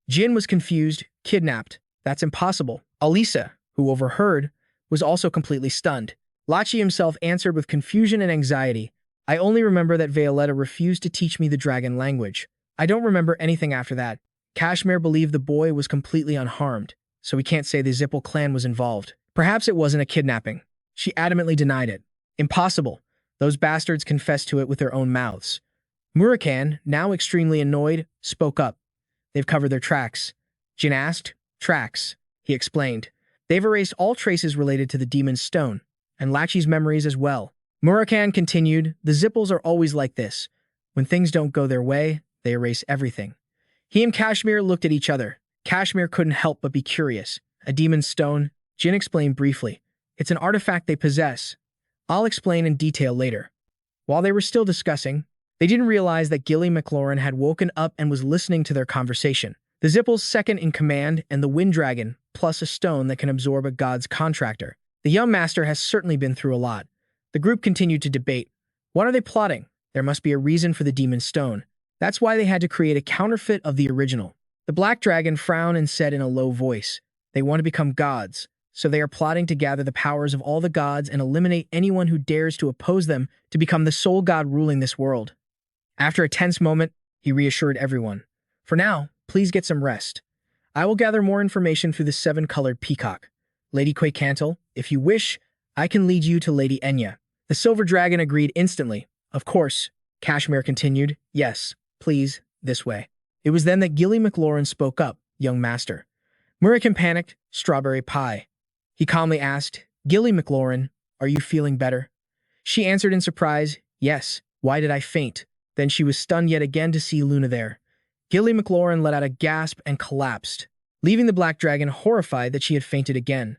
Jin was confused, kidnapped. That's impossible. Alisa, who overheard, was also completely stunned. Lachi himself answered with confusion and anxiety. I only remember that Violetta refused to teach me the dragon language. I don't remember anything after that. Kashmir believed the boy was completely unharmed, so we can't say the Zippel clan was involved. Perhaps it wasn't a kidnapping. She adamantly denied it. Impossible. Those bastards confessed to it with their own mouths. Murakan, now extremely annoyed, spoke up. They've covered their tracks. Jin asked. Tracks, he explained. They've erased all traces related to the Demon's Stone, and Lachi's memories as well. Murakan continued, The Zippels are always like this. When things don't go their way, they erase everything. He and Kashmir looked at each other. Kashmir couldn't help but be curious. A Demon's Stone? Jin explained briefly. It's an artifact they possess. I'll explain in detail later. While they were still discussing, they didn't realize that Gilly McLaurin had woken up and was listening to their conversation. The Zippel's second in command and the Wind Dragon, plus a stone that can absorb a god's contractor. The young master has certainly been through a lot. The group continued to debate. What are they plotting? There must be a reason for the Demon's Stone. That's why they had to create a counterfeit of the original. The Black Dragon frowned and said in a low voice, They want to become gods, so they are plotting to gather the powers of all the gods and eliminate anyone who dares to oppose them to become the sole god ruling this world. After a tense moment, he reassured everyone. For now, please get some rest. I will gather more information through the seven-colored peacock. Lady Runcandel, if you wish, I can lead you to Lady Enya. The silver dragon agreed instantly. Of course, Kashmir continued. Yes, please, this way. It was then that Gilly McLaurin spoke up, young master. Murakan panicked, strawberry pie. He calmly asked, Gilly McLaurin, are you feeling better? She answered in surprise, yes. Why did I faint? Then she was stunned yet again to see Luna there. Gilly McLaurin let out a gasp and collapsed, leaving the black dragon horrified that she had fainted again.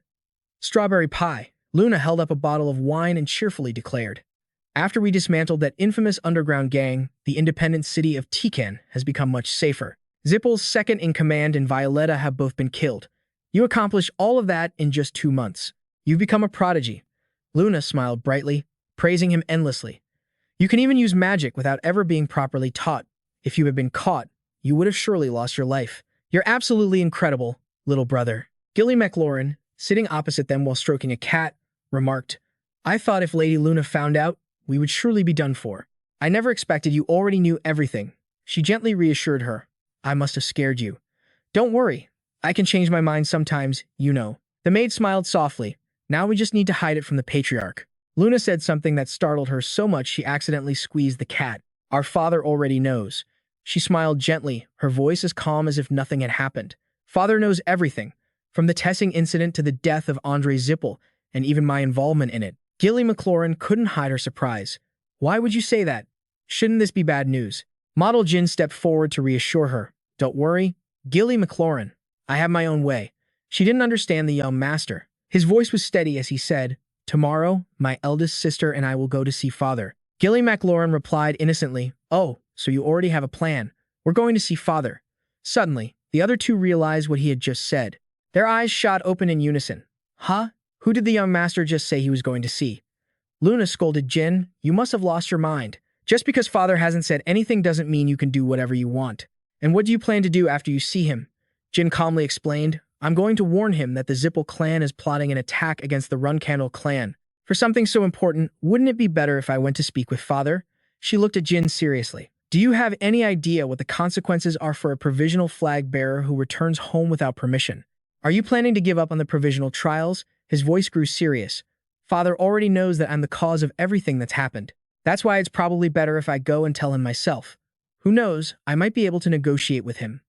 Strawberry pie. Luna held up a bottle of wine and cheerfully declared, After we dismantled that infamous underground gang, the independent city of Tikan has become much safer. Zippel's second in command and Violetta have both been killed. You accomplished all of that in just 2 months. You've become a prodigy. Luna smiled brightly, praising him endlessly. You can even use magic without ever being properly taught. If you had been caught, you would have surely lost your life. You're absolutely incredible, little brother. Gilly McLaurin, sitting opposite them while stroking a cat, remarked, I thought if Lady Luna found out, we would surely be done for. I never expected you already knew everything. She gently reassured her. I must have scared you. Don't worry. I can change my mind sometimes, you know. The maid smiled softly. Now we just need to hide it from the Patriarch. Luna said something that startled her so much she accidentally squeezed the cat. Our father already knows. She smiled gently, her voice as calm as if nothing had happened. Father knows everything, from the Tessing incident to the death of Andre Zippel, and even my involvement in it. Gilly McLaurin couldn't hide her surprise. Why would you say that? Shouldn't this be bad news? Model Jin stepped forward to reassure her. Don't worry, Gilly McLaurin. I have my own way. She didn't understand the young master. His voice was steady as he said, Tomorrow, my eldest sister and I will go to see father. Gilly McLaurin replied innocently, Oh, so you already have a plan. We're going to see father. Suddenly, the other two realized what he had just said. Their eyes shot open in unison. Huh? Who did the young master just say he was going to see? Luna scolded Jin, You must have lost your mind. Just because father hasn't said anything doesn't mean you can do whatever you want. And what do you plan to do after you see him? Jin calmly explained, I'm going to warn him that the Zippel clan is plotting an attack against the Runcandel clan. For something so important, wouldn't it be better if I went to speak with father? She looked at Jin seriously. Do you have any idea what the consequences are for a provisional flag bearer who returns home without permission? Are you planning to give up on the provisional trials? His voice grew serious. Father already knows that I'm the cause of everything that's happened. That's why it's probably better if I go and tell him myself. Who knows, I might be able to negotiate with him.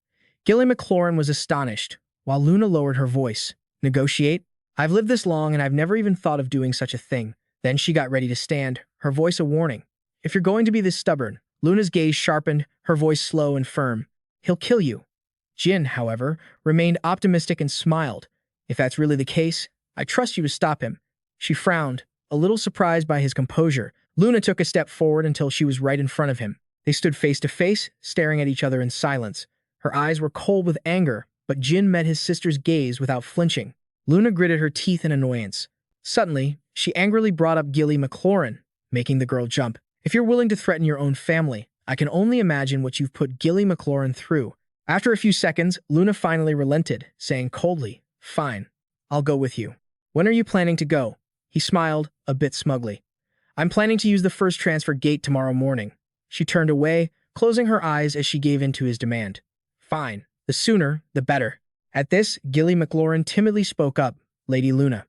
Gilly McLaurin was astonished, while Luna lowered her voice. Negotiate? I've lived this long and I've never even thought of doing such a thing. Then she got ready to stand, her voice a warning. If you're going to be this stubborn, Luna's gaze sharpened, her voice slow and firm. He'll kill you. Jin, however, remained optimistic and smiled. If that's really the case, I trust you to stop him. She frowned, a little surprised by his composure. Luna took a step forward until she was right in front of him. They stood face to face, staring at each other in silence. Her eyes were cold with anger, but Jin met his sister's gaze without flinching. Luna gritted her teeth in annoyance. Suddenly, she angrily brought up Gilly McLaurin, making the girl jump. If you're willing to threaten your own family, I can only imagine what you've put Gilly McLaurin through. After a few seconds, Luna finally relented, saying coldly, Fine, I'll go with you. When are you planning to go? He smiled, a bit smugly. I'm planning to use the first transfer gate tomorrow morning. She turned away, closing her eyes as she gave in to his demand. Fine, the sooner, the better. At this, Gilly McLaurin timidly spoke up, Lady Luna.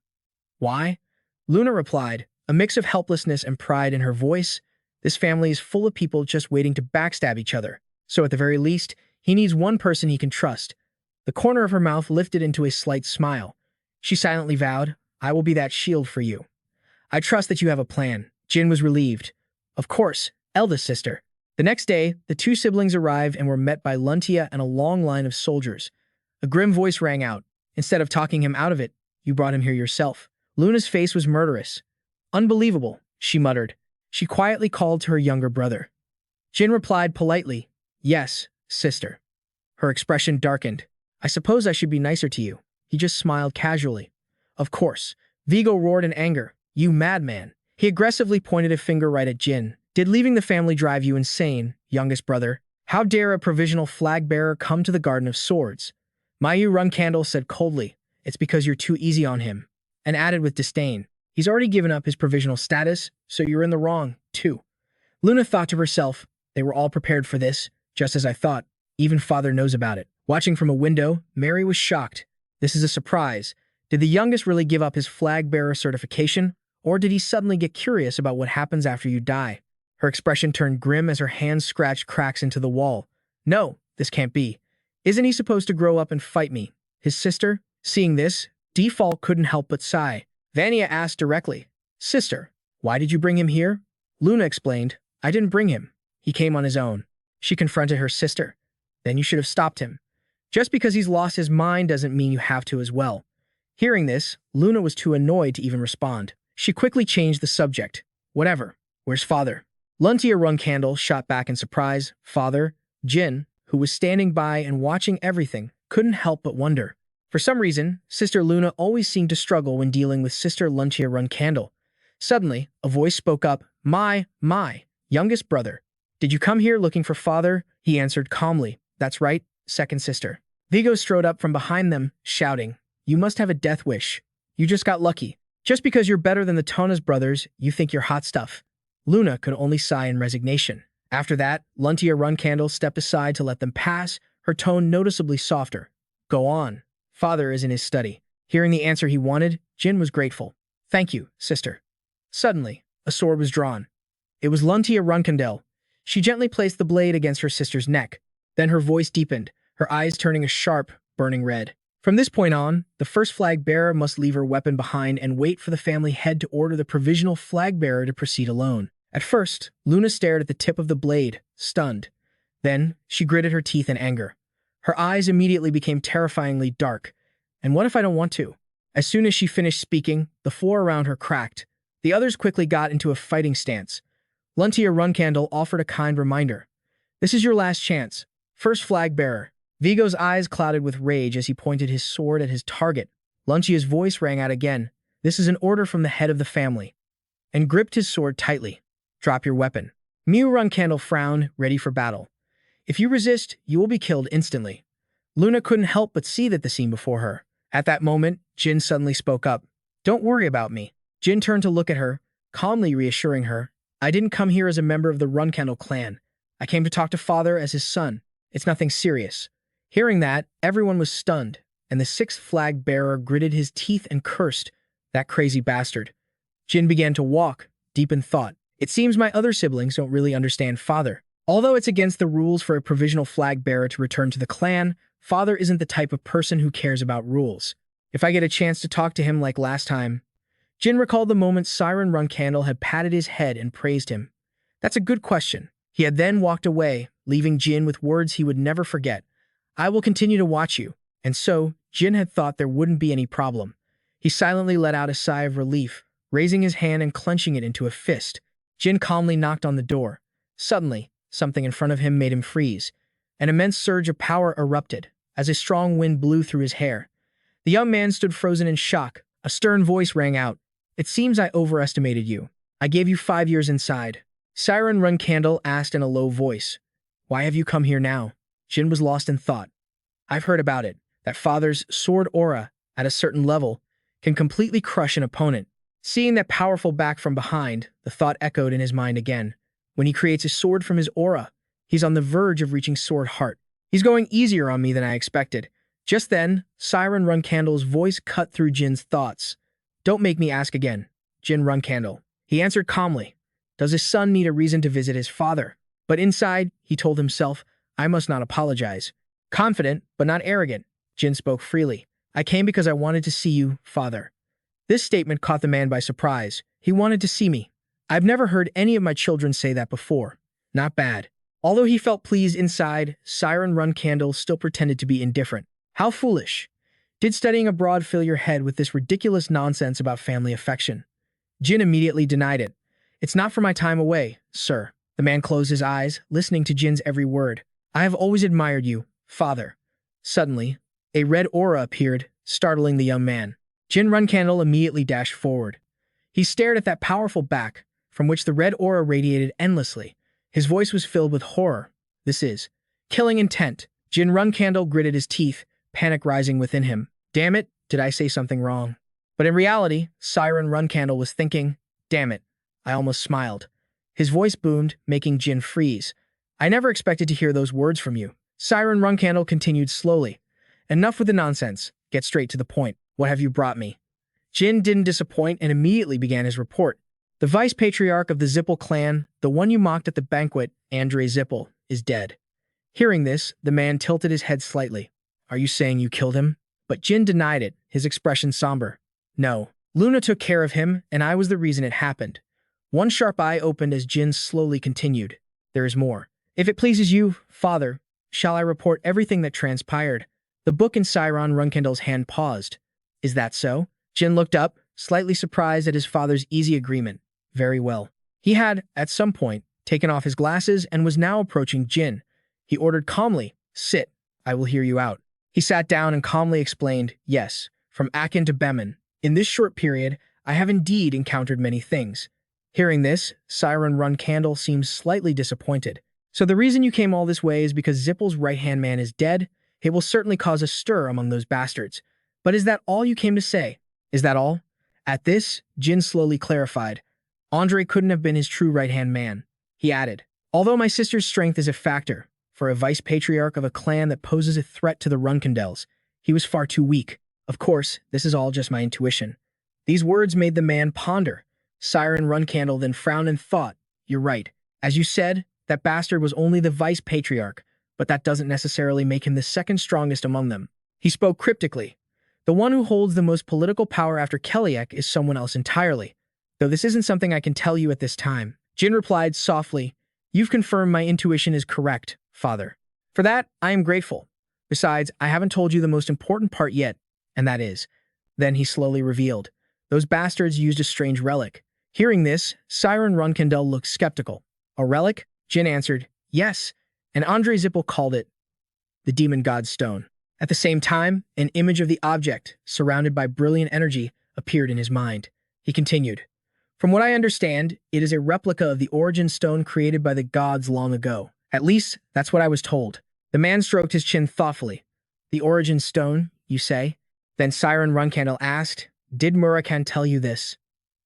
Why? Luna replied, a mix of helplessness and pride in her voice. This family is full of people just waiting to backstab each other. So at the very least, he needs one person he can trust. The corner of her mouth lifted into a slight smile. She silently vowed, I will be that shield for you. I trust that you have a plan. Jin was relieved. Of course, eldest sister. The next day, the two siblings arrived and were met by Luntia and a long line of soldiers. A grim voice rang out. Instead of talking him out of it, you brought him here yourself. Luna's face was murderous. Unbelievable, she muttered. She quietly called to her younger brother. Jin replied politely, Yes, sister. Her expression darkened. I suppose I should be nicer to you. He just smiled casually. Of course. Vigo roared in anger. You madman. He aggressively pointed a finger right at Jin. Did leaving the family drive you insane, youngest brother? How dare a provisional flag-bearer come to the Garden of Swords? Mayu Runcandel said coldly, It's because you're too easy on him, and added with disdain, He's already given up his provisional status, so you're in the wrong, too. Luna thought to herself, They were all prepared for this, just as I thought. Even father knows about it. Watching from a window, Mary was shocked. This is a surprise. Did the youngest really give up his flag-bearer certification, or did he suddenly get curious about what happens after you die? Her expression turned grim as her hands scratched cracks into the wall. No, this can't be. Isn't he supposed to grow up and fight me? His sister? Seeing this, Default couldn't help but sigh. Vania asked directly, Sister, why did you bring him here? Luna explained, I didn't bring him. He came on his own. She confronted her sister. Then you should have stopped him. Just because he's lost his mind doesn't mean you have to as well. Hearing this, Luna was too annoyed to even respond. She quickly changed the subject. Whatever. Where's father? Luntia Runcandel shot back in surprise. Father, Jin, who was standing by and watching everything, couldn't help but wonder. For some reason, Sister Luna always seemed to struggle when dealing with Sister Luntia Runcandel. Suddenly, a voice spoke up. My, youngest brother. Did you come here looking for father? He answered calmly. That's right, second sister. Vigo strode up from behind them, shouting, You must have a death wish. You just got lucky. Just because you're better than the Tonas brothers, you think you're hot stuff. Luna could only sigh in resignation. After that, Luntia Runcandel stepped aside to let them pass, her tone noticeably softer. Go on. Father is in his study. Hearing the answer he wanted, Jin was grateful. Thank you, sister. Suddenly, a sword was drawn. It was Luntia Runcandel. She gently placed the blade against her sister's neck. Then her voice deepened, her eyes turning a sharp, burning red. From this point on, the first flag bearer must leave her weapon behind and wait for the family head to order the provisional flag bearer to proceed alone. At first, Luna stared at the tip of the blade, stunned. Then, she gritted her teeth in anger. Her eyes immediately became terrifyingly dark. And what if I don't want to? As soon as she finished speaking, the floor around her cracked. The others quickly got into a fighting stance. Luntia Runcandel offered a kind reminder. This is your last chance. First flag bearer. Vigo's eyes clouded with rage as he pointed his sword at his target. Luntia's voice rang out again. This is an order from the head of the family. And gripped his sword tightly. Drop your weapon. Miu Runcandel frowned, ready for battle. If you resist, you will be killed instantly. Luna couldn't help but see that the scene before her. At that moment, Jin suddenly spoke up. Don't worry about me. Jin turned to look at her, calmly reassuring her. I didn't come here as a member of the Runcandel clan. I came to talk to father as his son. It's nothing serious. Hearing that, everyone was stunned, and the sixth flag bearer gritted his teeth and cursed. That crazy bastard. Jin began to walk, deep in thought. It seems my other siblings don't really understand Father. Although it's against the rules for a provisional flag bearer to return to the clan, Father isn't the type of person who cares about rules. If I get a chance to talk to him like last time. Jin recalled the moment Siren Runcandel had patted his head and praised him. That's a good question. He had then walked away, leaving Jin with words he would never forget. I will continue to watch you. And so, Jin had thought there wouldn't be any problem. He silently let out a sigh of relief, raising his hand and clenching it into a fist. Jin calmly knocked on the door. Suddenly, something in front of him made him freeze. An immense surge of power erupted, as a strong wind blew through his hair. The young man stood frozen in shock. A stern voice rang out. It seems I overestimated you. I gave you 5 years inside. Siren Runcandel asked in a low voice. Why have you come here now? Jin was lost in thought. I've heard about it, that Father's sword aura, at a certain level, can completely crush an opponent. Seeing that powerful back from behind, the thought echoed in his mind again. When he creates a sword from his aura, he's on the verge of reaching sword heart. He's going easier on me than I expected. Just then, Siren Runcandel's voice cut through Jin's thoughts. Don't make me ask again, Jin Runcandel. He answered calmly. Does his son need a reason to visit his father? But inside, he told himself, I must not apologize. Confident, but not arrogant, Jin spoke freely. I came because I wanted to see you, father. This statement caught the man by surprise. He wanted to see me. I've never heard any of my children say that before. Not bad. Although he felt pleased inside, Siren Runcandel still pretended to be indifferent. How foolish. Did studying abroad fill your head with this ridiculous nonsense about family affection? Jin immediately denied it. It's not for my time away, sir. The man closed his eyes, listening to Jin's every word. I have always admired you, father. Suddenly, a red aura appeared, startling the young man. Jin Runcandel immediately dashed forward. He stared at that powerful back, from which the red aura radiated endlessly. His voice was filled with horror. This is killing intent. Jin Runcandel gritted his teeth, panic rising within him. Damn it, did I say something wrong? But in reality, Siren Runcandel was thinking, damn it, I almost smiled. His voice boomed, making Jin freeze. I never expected to hear those words from you. Siren Runcandel continued slowly. Enough with the nonsense. Get straight to the point. What have you brought me? Jin didn't disappoint and immediately began his report. The vice patriarch of the Zippel clan, the one you mocked at the banquet, Andre Zippel, is dead. Hearing this, the man tilted his head slightly. Are you saying you killed him? But Jin denied it, his expression somber. No. Luna took care of him, and I was the reason it happened. One sharp eye opened as Jin slowly continued. There is more. If it pleases you, father, shall I report everything that transpired? The book in Siren Runcandel's hand paused. Is that so? Jin looked up, slightly surprised at his father's easy agreement. Very well. He had, at some point, taken off his glasses and was now approaching Jin. He ordered calmly, sit, I will hear you out. He sat down and calmly explained, yes, from Awaken to Bemin. In this short period, I have indeed encountered many things. Hearing this, Siren Runcandel seemed slightly disappointed. So the reason you came all this way is because Zippel's right-hand man is dead? It will certainly cause a stir among those bastards. But is that all you came to say? Is that all? At this, Jin slowly clarified. Andre couldn't have been his true right-hand man. He added, although my sister's strength is a factor, for a vice-patriarch of a clan that poses a threat to the Runcandels, he was far too weak. Of course, this is all just my intuition. These words made the man ponder. Siren Runcandel then frowned and thought, you're right. As you said, that bastard was only the vice-patriarch, but that doesn't necessarily make him the second strongest among them. He spoke cryptically. The one who holds the most political power after Keliek is someone else entirely, though this isn't something I can tell you at this time. Jin replied softly, you've confirmed my intuition is correct, father. For that, I am grateful. Besides, I haven't told you the most important part yet, and that is. Then he slowly revealed. Those bastards used a strange relic. Hearing this, Siren Runcandel looked skeptical. A relic? Jin answered, yes, and Andre Zippel called it the Demon God Stone. At the same time, an image of the object, surrounded by brilliant energy, appeared in his mind. He continued, from what I understand, it is a replica of the origin stone created by the gods long ago. At least, that's what I was told. The man stroked his chin thoughtfully. The origin stone, you say? Then Siren Runcandel asked, did Murakan tell you this?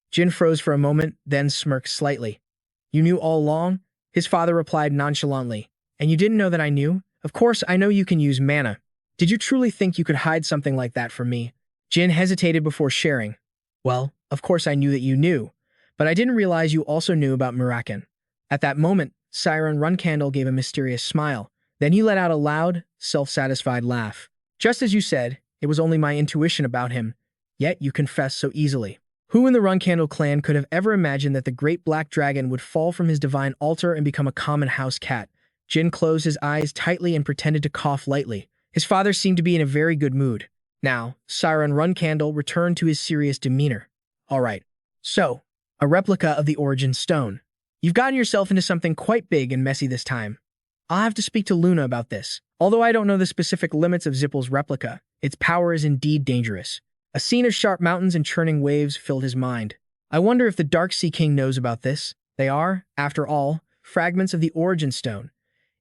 Jin froze for a moment, then smirked slightly. You knew all along? His father replied nonchalantly. And you didn't know that I knew? Of course, I know you can use mana. Did you truly think you could hide something like that from me? Jin hesitated before sharing. Well, of course I knew that you knew. But I didn't realize you also knew about Murakan. At that moment, Siren Runcandel gave a mysterious smile. Then he let out a loud, self-satisfied laugh. Just as you said, it was only my intuition about him. Yet you confess so easily. Who in the Runcandel clan could have ever imagined that the great black dragon would fall from his divine altar and become a common house cat? Jin closed his eyes tightly and pretended to cough lightly. His father seemed to be in a very good mood. Now, Siren Runcandel returned to his serious demeanor. All right. So, a replica of the Origin Stone. You've gotten yourself into something quite big and messy this time. I'll have to speak to Luna about this. Although I don't know the specific limits of Zippel's replica, its power is indeed dangerous. A scene of sharp mountains and churning waves filled his mind. I wonder if the Dark Sea King knows about this. They are, after all, fragments of the Origin Stone.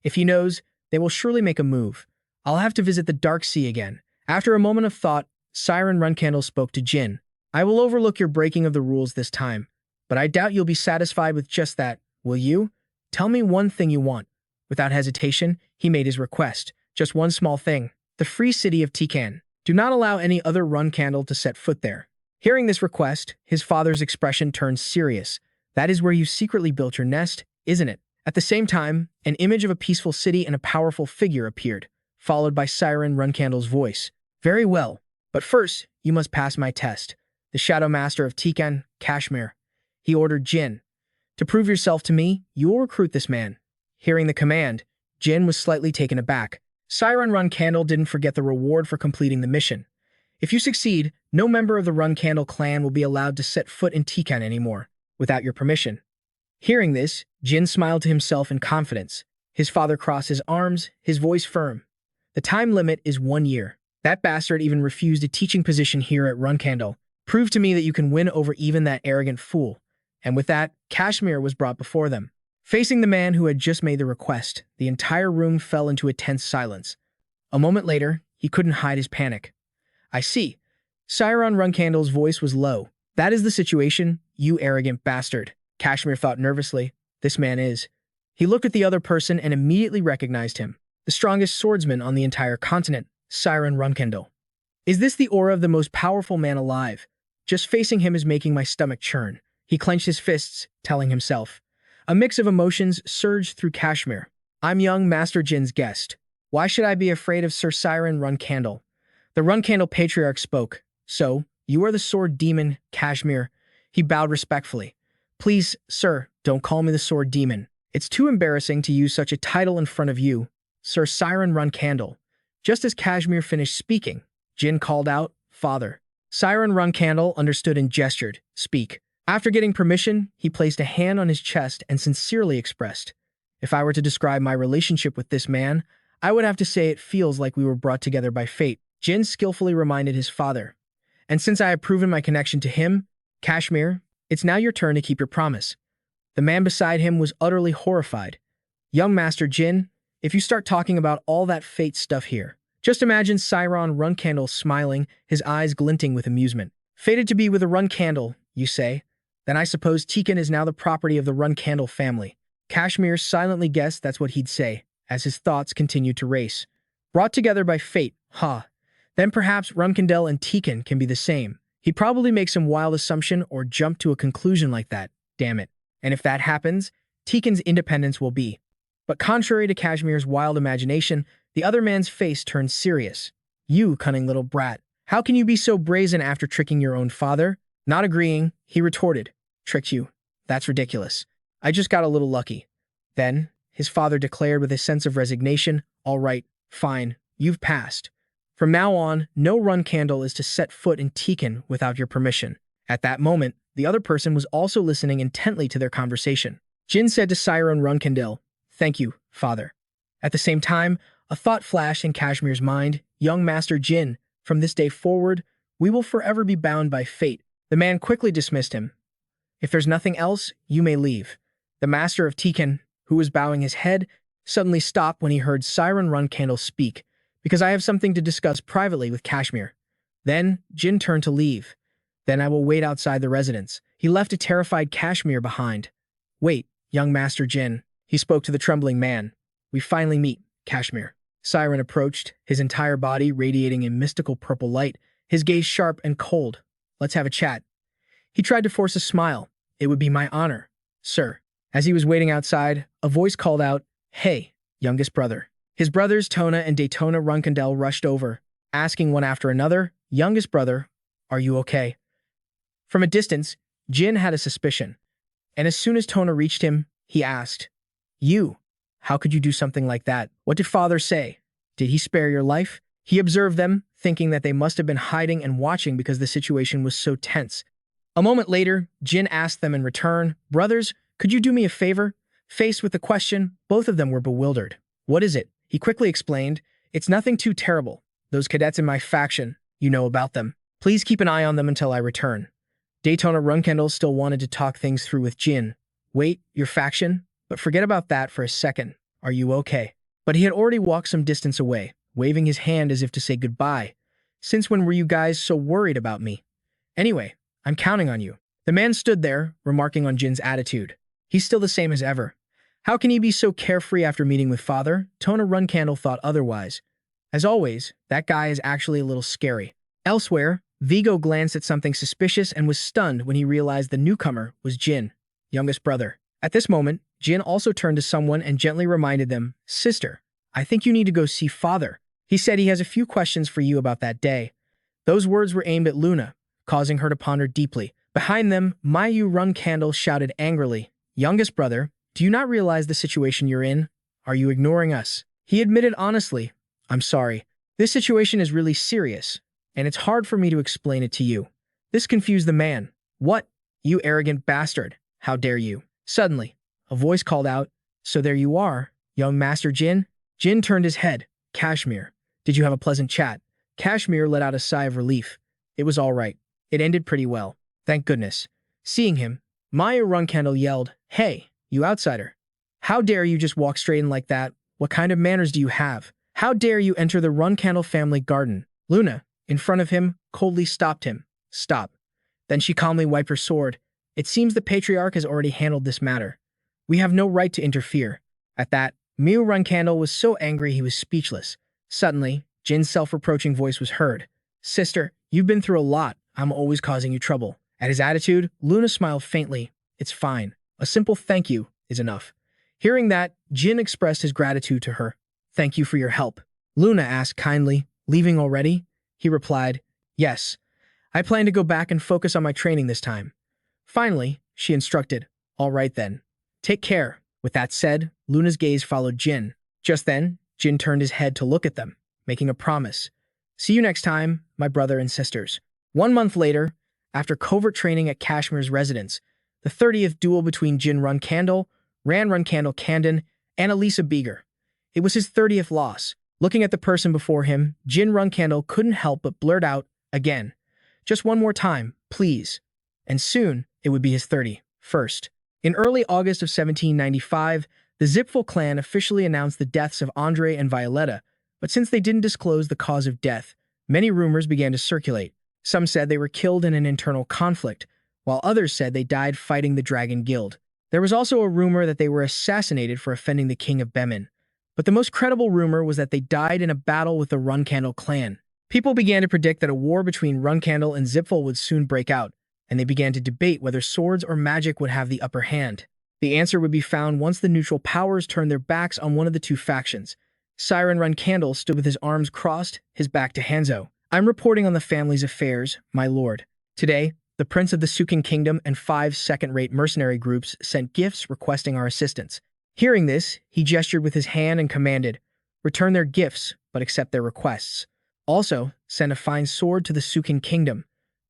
If he knows, they will surely make a move. I'll have to visit the Dark Sea again. After a moment of thought, Siren Runcandel spoke to Jin. I will overlook your breaking of the rules this time, but I doubt you'll be satisfied with just that, will you? Tell me one thing you want. Without hesitation, he made his request. Just one small thing. The free city of Tikan. Do not allow any other Runcandel to set foot there. Hearing this request, his father's expression turned serious. That is where you secretly built your nest, isn't it? At the same time, an image of a peaceful city and a powerful figure appeared, followed by Siren Runcandel's voice. Very well, but first, you must pass my test. The Shadow Master of Tikan, Kashmir. He ordered Jin. To prove yourself to me, you will recruit this man. Hearing the command, Jin was slightly taken aback. Siren Runcandel didn't forget the reward for completing the mission. If you succeed, no member of the Runcandel clan will be allowed to set foot in Tikan anymore, without your permission. Hearing this, Jin smiled to himself in confidence. His father crossed his arms, his voice firm. The time limit is 1 year. That bastard even refused a teaching position here at Runcandel. Prove to me that you can win over even that arrogant fool. And with that, Kashmir was brought before them. Facing the man who had just made the request, the entire room fell into a tense silence. A moment later, he couldn't hide his panic. I see. Siren Runcandel's voice was low. That is the situation, you arrogant bastard. Kashmir thought nervously. This man is. He looked at the other person and immediately recognized him. The strongest swordsman on the entire continent, Siren Runcandel. Is this the aura of the most powerful man alive? Just facing him is making my stomach churn. He clenched his fists, telling himself. A mix of emotions surged through Kashmir. I'm young Master Jin's guest. Why should I be afraid of Sir Siren Runcandel? The Runcandel Patriarch spoke. So, you are the sword demon, Kashmir. He bowed respectfully. Please, sir, don't call me the sword demon. It's too embarrassing to use such a title in front of you, Sir Siren Runcandel. Just as Kashmir finished speaking, Jin called out, Father. Siren Runcandel understood and gestured, Speak. After getting permission, he placed a hand on his chest and sincerely expressed, If I were to describe my relationship with this man, I would have to say it feels like we were brought together by fate. Jin skillfully reminded his father. And since I have proven my connection to him, Kashmir, it's now your turn to keep your promise. The man beside him was utterly horrified. Young Master Jin, if you start talking about all that fate stuff here, just imagine Siren Runcandel smiling, his eyes glinting with amusement. Fated to be with a Runcandel, you say? Then I suppose Tikan is now the property of the Runcandel family. Kashmir silently guessed that's what he'd say, as his thoughts continued to race. Brought together by fate, Then perhaps Runcandel and Tikan can be the same. He'd probably make some wild assumption or jump to a conclusion like that, damn it. And if that happens, Tikan's independence will be. But contrary to Kashmir's wild imagination, the other man's face turned serious. You cunning little brat, how can you be so brazen after tricking your own father? Not agreeing, he retorted. Tricked you. That's ridiculous. I just got a little lucky. Then, his father declared with a sense of resignation, All right, fine, you've passed. From now on, no Runcandel is to set foot in Tikan without your permission. At that moment, the other person was also listening intently to their conversation. Jin said to Siren Runcandel, Thank you, father. At the same time, a thought flashed in Kashmir's mind, Young Master Jin, from this day forward, we will forever be bound by fate. The man quickly dismissed him. If there's nothing else, you may leave. The master of Tikan, who was bowing his head, suddenly stopped when he heard Siren Runcandel speak, because I have something to discuss privately with Kashmir. Then, Jin turned to leave. Then I will wait outside the residence. He left a terrified Kashmir behind. Wait, young Master Jin. He spoke to the trembling man. We finally meet, Kashmir. Siren approached, his entire body radiating a mystical purple light, his gaze sharp and cold. Let's have a chat. He tried to force a smile, It would be my honor, sir. As he was waiting outside, a voice called out, "Hey, youngest brother." His brothers Tona and Daytona Runcandel rushed over, asking one after another, "Youngest brother, are you okay?" From a distance, Jin had a suspicion, and as soon as Tona reached him, he asked, "You, how could you do something like that? What did father say? Did he spare your life?" He observed them, thinking that they must have been hiding and watching because the situation was so tense. A moment later, Jin asked them in return, "Brothers, could you do me a favor?" Faced with the question, both of them were bewildered. "What is it?" He quickly explained, "It's nothing too terrible. Those cadets in my faction, you know about them. Please keep an eye on them until I return." Daytona Runcandel still wanted to talk things through with Jin. "Wait, your faction? But forget about that for a second. Are you okay?" But he had already walked some distance away, waving his hand as if to say goodbye. "Since when were you guys so worried about me? Anyway, I'm counting on you." The man stood there, remarking on Jin's attitude. He's still the same as ever. How can he be so carefree after meeting with father? Tona Runcandel thought otherwise. As always, that guy is actually a little scary. Elsewhere, Vigo glanced at something suspicious and was stunned when he realized the newcomer was Jin, youngest brother. At this moment, Jin also turned to someone and gently reminded them, "Sister, I think you need to go see father. He said he has a few questions for you about that day." Those words were aimed at Luna, causing her to ponder deeply. Behind them, Mayu Runcandel shouted angrily, "Youngest brother, do you not realize the situation you're in? Are you ignoring us?" He admitted honestly, "I'm sorry. This situation is really serious, and it's hard for me to explain it to you." This confused the man. "What? You arrogant bastard. How dare you?" Suddenly, a voice called out, "So there you are, young Master Jin?" Jin turned his head. "Kashmir, did you have a pleasant chat?" Kashmir let out a sigh of relief. It was all right. It ended pretty well. Thank goodness. Seeing him, Maya Runcandel yelled, "Hey, you outsider. How dare you just walk straight in like that? What kind of manners do you have? How dare you enter the Runcandel family garden?" Luna, in front of him, coldly stopped him. "Stop." Then she calmly wiped her sword. "It seems the Patriarch has already handled this matter. We have no right to interfere." At that, Miu Runcandel was so angry he was speechless. Suddenly, Jin's self-reproaching voice was heard. "Sister, you've been through a lot. I'm always causing you trouble." At his attitude, Luna smiled faintly. "It's fine. A simple thank you is enough." Hearing that, Jin expressed his gratitude to her. "Thank you for your help." Luna asked kindly, "Leaving already?" He replied, "Yes. I plan to go back and focus on my training this time." Finally, she instructed, "All right then. Take care." With that said, Luna's gaze followed Jin. Just then, Jin turned his head to look at them, making a promise. "See you next time, my brother and sisters." 1 month later, after covert training at Kashmir's residence, the 30th duel between Jin Runcandel, Ran Runcandel Kandon, and Elisa Beeger. It was his 30th loss. Looking at the person before him, Jin Runcandel couldn't help but blurt out, again, "Just one more time, please." And soon, it would be his 31st. In early August of 1795, the Zipfel clan officially announced the deaths of Andre and Violetta, but since they didn't disclose the cause of death, many rumors began to circulate. Some said they were killed in an internal conflict, while others said they died fighting the Dragon Guild. There was also a rumor that they were assassinated for offending the king of Bemin. But the most credible rumor was that they died in a battle with the Runcandel clan. People began to predict that a war between Runcandel and Zipfel would soon break out, and they began to debate whether swords or magic would have the upper hand. The answer would be found once the neutral powers turned their backs on one of the two factions. Siren Runcandel stood with his arms crossed, his back to Hanzo. "I'm reporting on the family's affairs, my lord. Today, the Prince of the Sukin Kingdom and 5 second-rate mercenary groups sent gifts requesting our assistance." Hearing this, he gestured with his hand and commanded, "Return their gifts, but accept their requests. Also, send a fine sword to the Sukin Kingdom.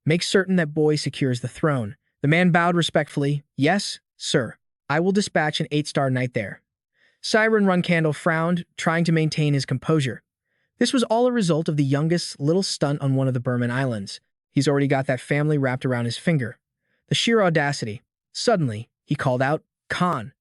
Make certain that boy secures the throne." The man bowed respectfully. "Yes, sir. I will dispatch an 8-star knight there." Siren Runcandel frowned, trying to maintain his composure. This was all a result of the youngest's little stunt on one of the Burman Islands. He's already got that family wrapped around his finger. The sheer audacity. Suddenly, he called out, "Khan."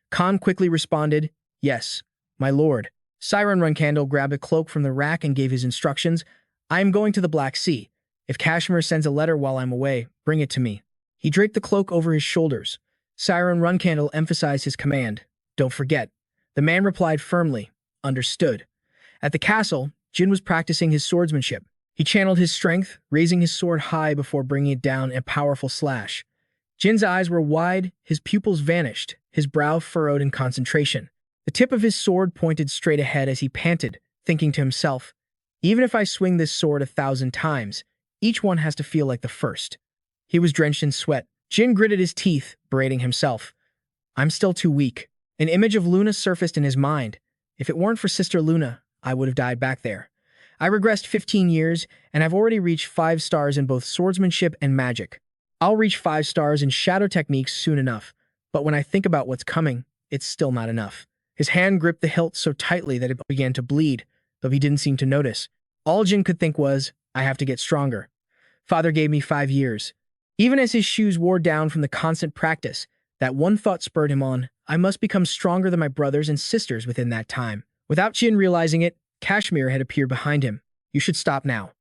Khan quickly responded, "Yes, my lord." Siren Runcandel grabbed a cloak from the rack and gave his instructions. "I am going to the Black Sea. If Kashmir sends a letter while I'm away, bring it to me." He draped the cloak over his shoulders. Siren Runcandel emphasized his command, "Don't forget." The man replied firmly, "Understood." At the castle, Jin was practicing his swordsmanship. He channeled his strength, raising his sword high before bringing it down in a powerful slash. Jin's eyes were wide, his pupils vanished, his brow furrowed in concentration. The tip of his sword pointed straight ahead as he panted, thinking to himself, even if I swing this sword 1,000 times, each one has to feel like the first. He was drenched in sweat. Jin gritted his teeth, berating himself. I'm still too weak. An image of Luna surfaced in his mind. If it weren't for Sister Luna, I would have died back there. I regressed 15 years, and I've already reached 5 stars in both swordsmanship and magic. I'll reach 5 stars in shadow techniques soon enough, but when I think about what's coming, it's still not enough. His hand gripped the hilt so tightly that it began to bleed, though he didn't seem to notice. All Jin could think was, I have to get stronger. Father gave me 5 years. Even as his shoes wore down from the constant practice, that one thought spurred him on. I must become stronger than my brothers and sisters within that time. Without Jin realizing it, Kashmir had appeared behind him. You should stop now.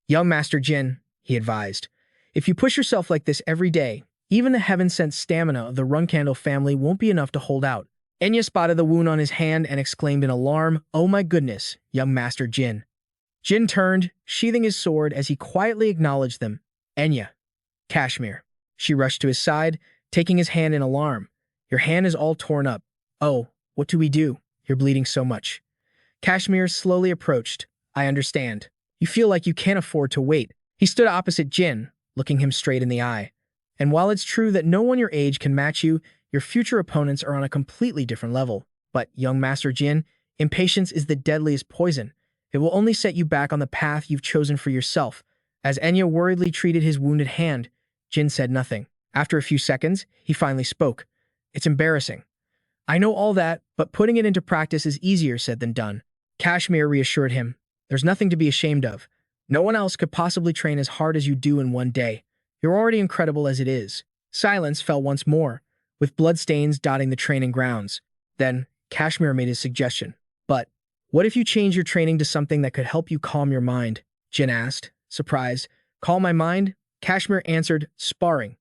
Young Master Jin, he advised. If you push yourself like this every day, even the heaven-sent stamina of the Runcandel family won't be enough to hold out. Enya spotted the wound on his hand and exclaimed in alarm, Oh my goodness, young Master Jin. Jin turned, sheathing his sword as he quietly acknowledged them. Enya. Kashmir. She rushed to his side, taking his hand in alarm. Your hand is all torn up. Oh, what do we do? You're bleeding so much. Kashmir slowly approached. I understand. You feel like you can't afford to wait. He stood opposite Jin, looking him straight in the eye. And while it's true that no one your age can match you, your future opponents are on a completely different level. But, young Master Jin, impatience is the deadliest poison. It will only set you back on the path you've chosen for yourself. As Enya worriedly treated his wounded hand, Jin said nothing. After a few seconds, he finally spoke. It's embarrassing. I know all that, but putting it into practice is easier said than done. Kashmir reassured him. There's nothing to be ashamed of. No one else could possibly train as hard as you do in one day. You're already incredible as it is. Silence fell once more, with bloodstains dotting the training grounds. Then, Kashmir made his suggestion. But, what if you change your training to something that could help you calm your mind? Jin asked, surprised. Calm my mind? Kashmir answered, sparring.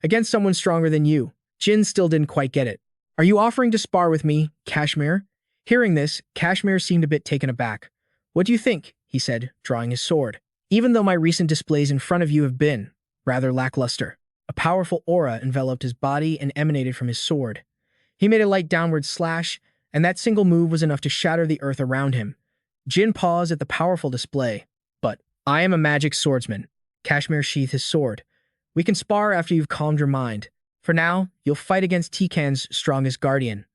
Against someone stronger than you. Jin still didn't quite get it. Are you offering to spar with me, Kashmir? Hearing this, Kashmir seemed a bit taken aback. What do you think? He said, drawing his sword. Even though my recent displays in front of you have been rather lackluster. A powerful aura enveloped his body and emanated from his sword. He made a light downward slash, and that single move was enough to shatter the earth around him. Jin paused at the powerful display. But, I am a magic swordsman. Kashmir sheathed his sword. We can spar after you've calmed your mind. For now, you'll fight against Tikan's strongest guardian.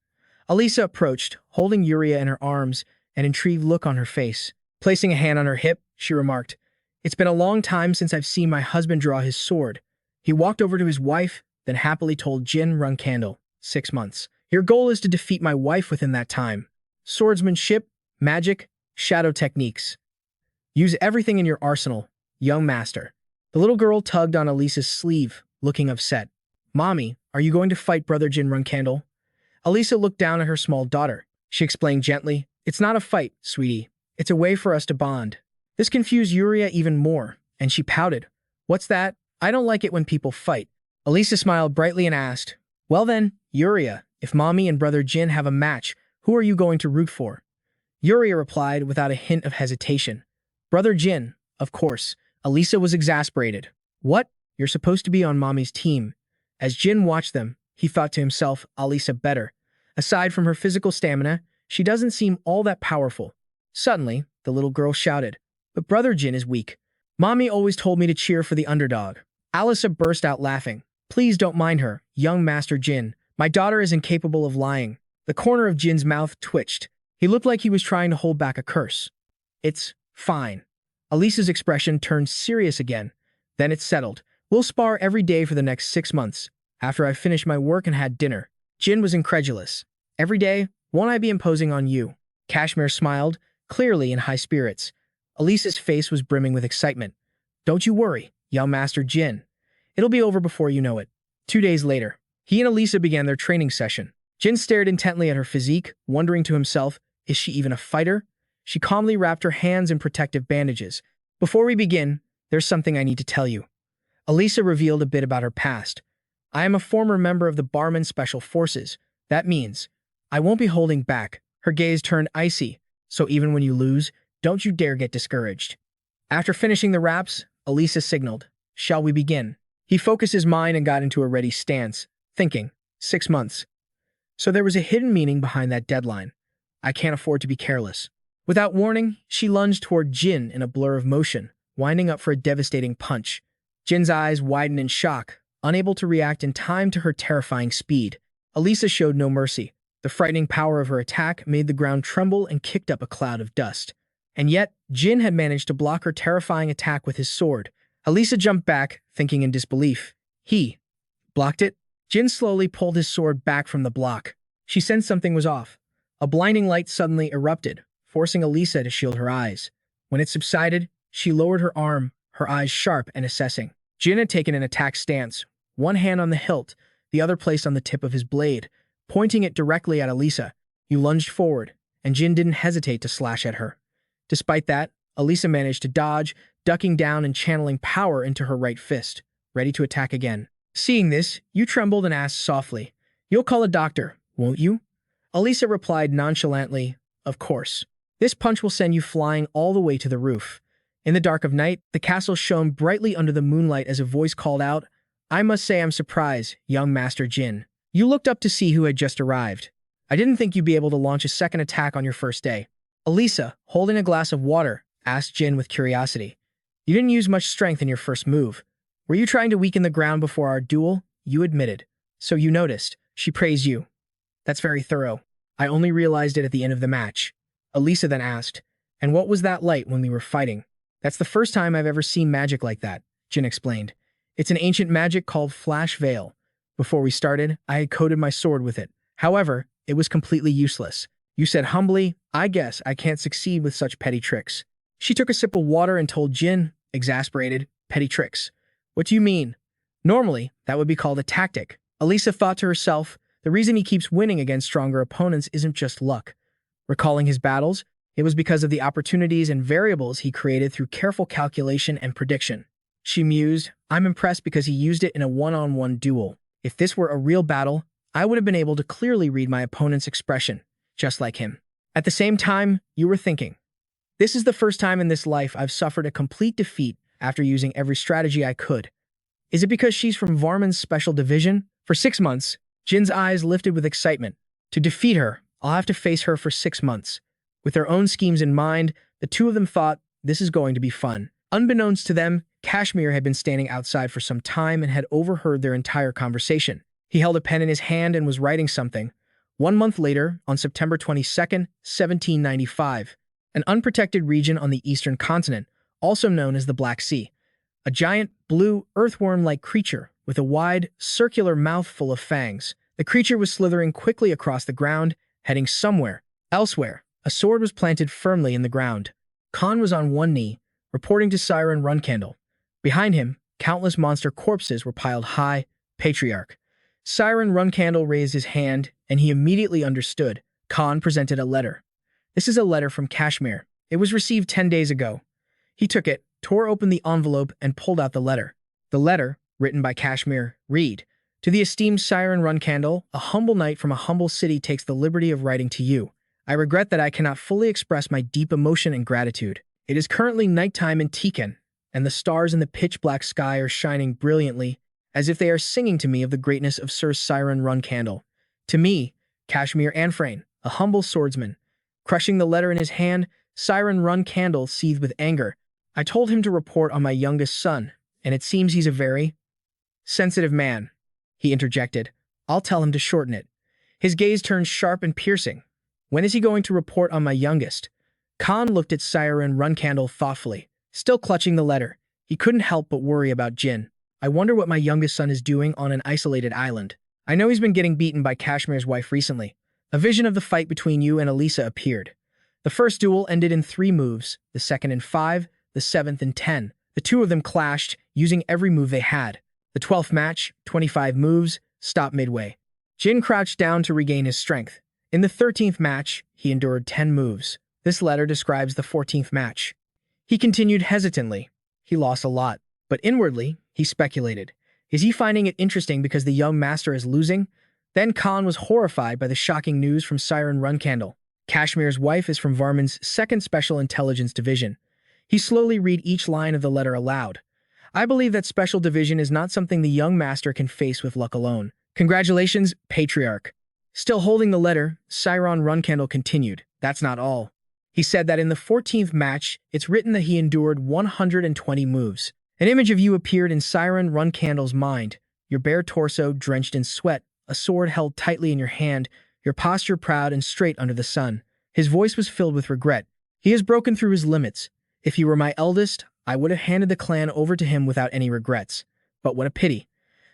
Alisa approached, holding Yuria in her arms, an intrigued look on her face. Placing a hand on her hip, she remarked, It's been a long time since I've seen my husband draw his sword. He walked over to his wife, then happily told Jin Runcandel, 6 months. Your goal is to defeat my wife within that time. Swordsmanship, magic, shadow techniques. Use everything in your arsenal, young master. The little girl tugged on Alisa's sleeve, looking upset. Mommy, are you going to fight Brother Jin Runcandel? Alisa looked down at her small daughter. She explained gently, It's not a fight, sweetie. It's a way for us to bond. This confused Yuria even more, and she pouted. What's that? I don't like it when people fight. Alisa smiled brightly and asked, Well then, Yuria, if Mommy and Brother Jin have a match, who are you going to root for? Yuria replied without a hint of hesitation. Brother Jin, of course. Alisa was exasperated. What? You're supposed to be on Mommy's team. As Jin watched them, he thought to himself, Alisa better. Aside from her physical stamina, she doesn't seem all that powerful. Suddenly, the little girl shouted, But Brother Jin is weak. Mommy always told me to cheer for the underdog. Alisa burst out laughing. Please don't mind her, young Master Jin. My daughter is incapable of lying. The corner of Jin's mouth twitched. He looked like he was trying to hold back a curse. It's fine. Alisa's expression turned serious again. Then it settled. We'll spar every day for the next 6 months. After I finish my work and had dinner. Jin was incredulous. Every day, won't I be imposing on you? Kashmir smiled, clearly in high spirits. Alisa's face was brimming with excitement. Don't you worry, young Master Jin. It'll be over before you know it. 2 days later, he and Alisa began their training session. Jin stared intently at her physique, wondering to himself, is she even a fighter? She calmly wrapped her hands in protective bandages. Before we begin, there's something I need to tell you. Alisa revealed a bit about her past. I am a former member of the Barman Special Forces. That means I won't be holding back. Her gaze turned icy. So even when you lose, don't you dare get discouraged. After finishing the raps, Alisa signaled, Shall we begin? He focused his mind and got into a ready stance, thinking, 6 months. So there was a hidden meaning behind that deadline. I can't afford to be careless. Without warning, she lunged toward Jin in a blur of motion, winding up for a devastating punch. Jin's eyes widened in shock, unable to react in time to her terrifying speed. Elisa showed no mercy. The frightening power of her attack made the ground tremble and kicked up a cloud of dust. And yet, Jin had managed to block her terrifying attack with his sword. Elisa jumped back, thinking in disbelief. He blocked it? Jin slowly pulled his sword back from the block. She sensed something was off. A blinding light suddenly erupted, forcing Elisa to shield her eyes. When it subsided, she lowered her arm, her eyes sharp and assessing. Jin had taken an attack stance, one hand on the hilt, the other placed on the tip of his blade, pointing it directly at Elisa. He lunged forward, and Jin didn't hesitate to slash at her. Despite that, Elisa managed to dodge, ducking down and channeling power into her right fist, ready to attack again. Seeing this, you trembled and asked softly, "You'll call a doctor, won't you?" Elisa replied nonchalantly, "Of course. This punch will send you flying all the way to the roof." In the dark of night, the castle shone brightly under the moonlight as a voice called out, "I must say I'm surprised, young Master Jin. You looked up to see who had just arrived. I didn't think you'd be able to launch a second attack on your first day." Elisa, holding a glass of water, asked Jin with curiosity, "You didn't use much strength in your first move. Were you trying to weaken the ground before our duel?" You admitted. "So you noticed." She praised you. "That's very thorough. I only realized it at the end of the match." Elisa then asked, "And what was that light when we were fighting?" "That's the first time I've ever seen magic like that," Jin explained. "It's an ancient magic called Flash Veil. Before we started, I had coated my sword with it. However, it was completely useless. You said humbly, 'I guess I can't succeed with such petty tricks.'" She took a sip of water and told Jin, exasperated, "Petty tricks? What do you mean? Normally, that would be called a tactic." Elisa thought to herself, the reason he keeps winning against stronger opponents isn't just luck. Recalling his battles, it was because of the opportunities and variables he created through careful calculation and prediction. She mused, "I'm impressed because he used it in a one-on-one duel. If this were a real battle, I would have been able to clearly read my opponent's expression, just like him." At the same time, you were thinking, "This is the first time in this life I've suffered a complete defeat after using every strategy I could. Is it because she's from Varman's special division?" For 6 months, Jin's eyes lifted with excitement. To defeat her, I'll have to face her for 6 months. With their own schemes in mind, the two of them thought, this is going to be fun. Unbeknownst to them, Kashmir had been standing outside for some time and had overheard their entire conversation. He held a pen in his hand and was writing something. 1 month later, on September 22nd, 1795, an unprotected region on the eastern continent, also known as the Black Sea. A giant, blue, earthworm-like creature with a wide, circular mouth full of fangs. The creature was slithering quickly across the ground, heading somewhere. Elsewhere, a sword was planted firmly in the ground. Khan was on one knee, reporting to Siren Runcandel. Behind him, countless monster corpses were piled high. Patriarch. Siren Runcandel raised his hand, and he immediately understood. Khan presented a letter. "This is a letter from Kashmir. It was received 10 days ago." He took it, tore open the envelope, and pulled out the letter. The letter, written by Kashmir, read, "To the esteemed Siren Runcandel, a humble knight from a humble city takes the liberty of writing to you. I regret that I cannot fully express my deep emotion and gratitude. It is currently nighttime in Tiken, and the stars in the pitch-black sky are shining brilliantly, as if they are singing to me of the greatness of Sir Siren Runcandel. To me, Kashmir Anfrain, a humble swordsman." Crushing the letter in his hand, Siren Runcandel seethed with anger. "I told him to report on my youngest son, and it seems he's a very sensitive man," he interjected. "I'll tell him to shorten it." His gaze turned sharp and piercing. "When is he going to report on my youngest?" Khan looked at Siren Runcandel thoughtfully. Still clutching the letter, he couldn't help but worry about Jin. "I wonder what my youngest son is doing on an isolated island. I know he's been getting beaten by Kashmir's wife recently." A vision of the fight between you and Elisa appeared. The first duel ended in 3 moves, the second in 5, the 7th in 10. The two of them clashed, using every move they had. The 12th match, 25 moves, stopped midway. Jin crouched down to regain his strength. In the 13th match, he endured 10 moves. This letter describes the 14th match. He continued hesitantly. He lost a lot, but inwardly, he speculated. Is he finding it interesting because the young master is losing? Then Khan was horrified by the shocking news from Siren Runcandel. Kashmir's wife is from Varman's 2nd Special Intelligence Division. He slowly read each line of the letter aloud. I believe that special division is not something the young master can face with luck alone. Congratulations, Patriarch. Still holding the letter, Jin Runcandel continued. That's not all. He said that in the 14th match, it's written that he endured 120 moves. An image of you appeared in Jin Runcandel's mind, your bare torso drenched in sweat, a sword held tightly in your hand, your posture proud and straight under the sun. His voice was filled with regret. He has broken through his limits. If he were my eldest, I would have handed the clan over to him without any regrets. But what a pity.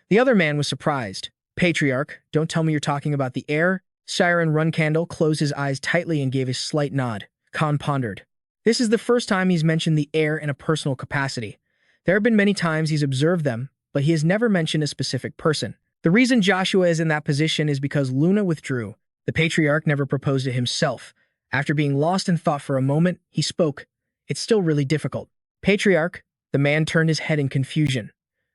The other man was surprised. Patriarch, don't tell me you're talking about the heir? Jin Runcandel closed his eyes tightly and gave a slight nod. Khan pondered. This is the first time he's mentioned the heir in a personal capacity. There have been many times he's observed them, but he has never mentioned a specific person. The reason Joshua is in that position is because Luna withdrew. The Patriarch never proposed it himself. After being lost in thought for a moment, he spoke. It's still really difficult. Patriarch, the man turned his head in confusion.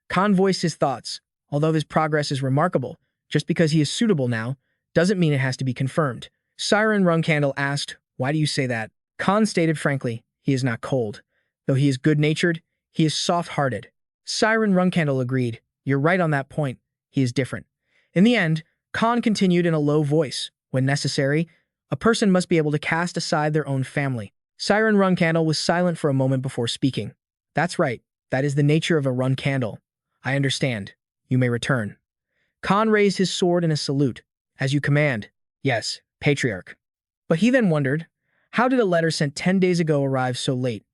Khan voiced his thoughts. Although his progress is remarkable, just because he is suitable now, doesn't mean it has to be confirmed. Jin Runcandel asked, why do you say that? Khan stated frankly, he is not cold. Though he is good-natured, he is soft-hearted. Jin Runcandel agreed, you're right on that point, he is different. In the end, Khan continued in a low voice, when necessary, a person must be able to cast aside their own family. Jin Runcandel was silent for a moment before speaking. That's right, that is the nature of a Runcandel. I understand. You may return. Khan raised his sword in a salute. As you command. Yes, Patriarch. But he then wondered, how did a letter sent 10 days ago arrive so late?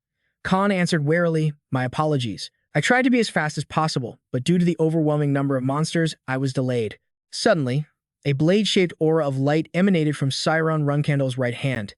Khan answered warily, my apologies. I tried to be as fast as possible, but due to the overwhelming number of monsters, I was delayed. Suddenly, a blade-shaped aura of light emanated from Jin Runcandel's right hand.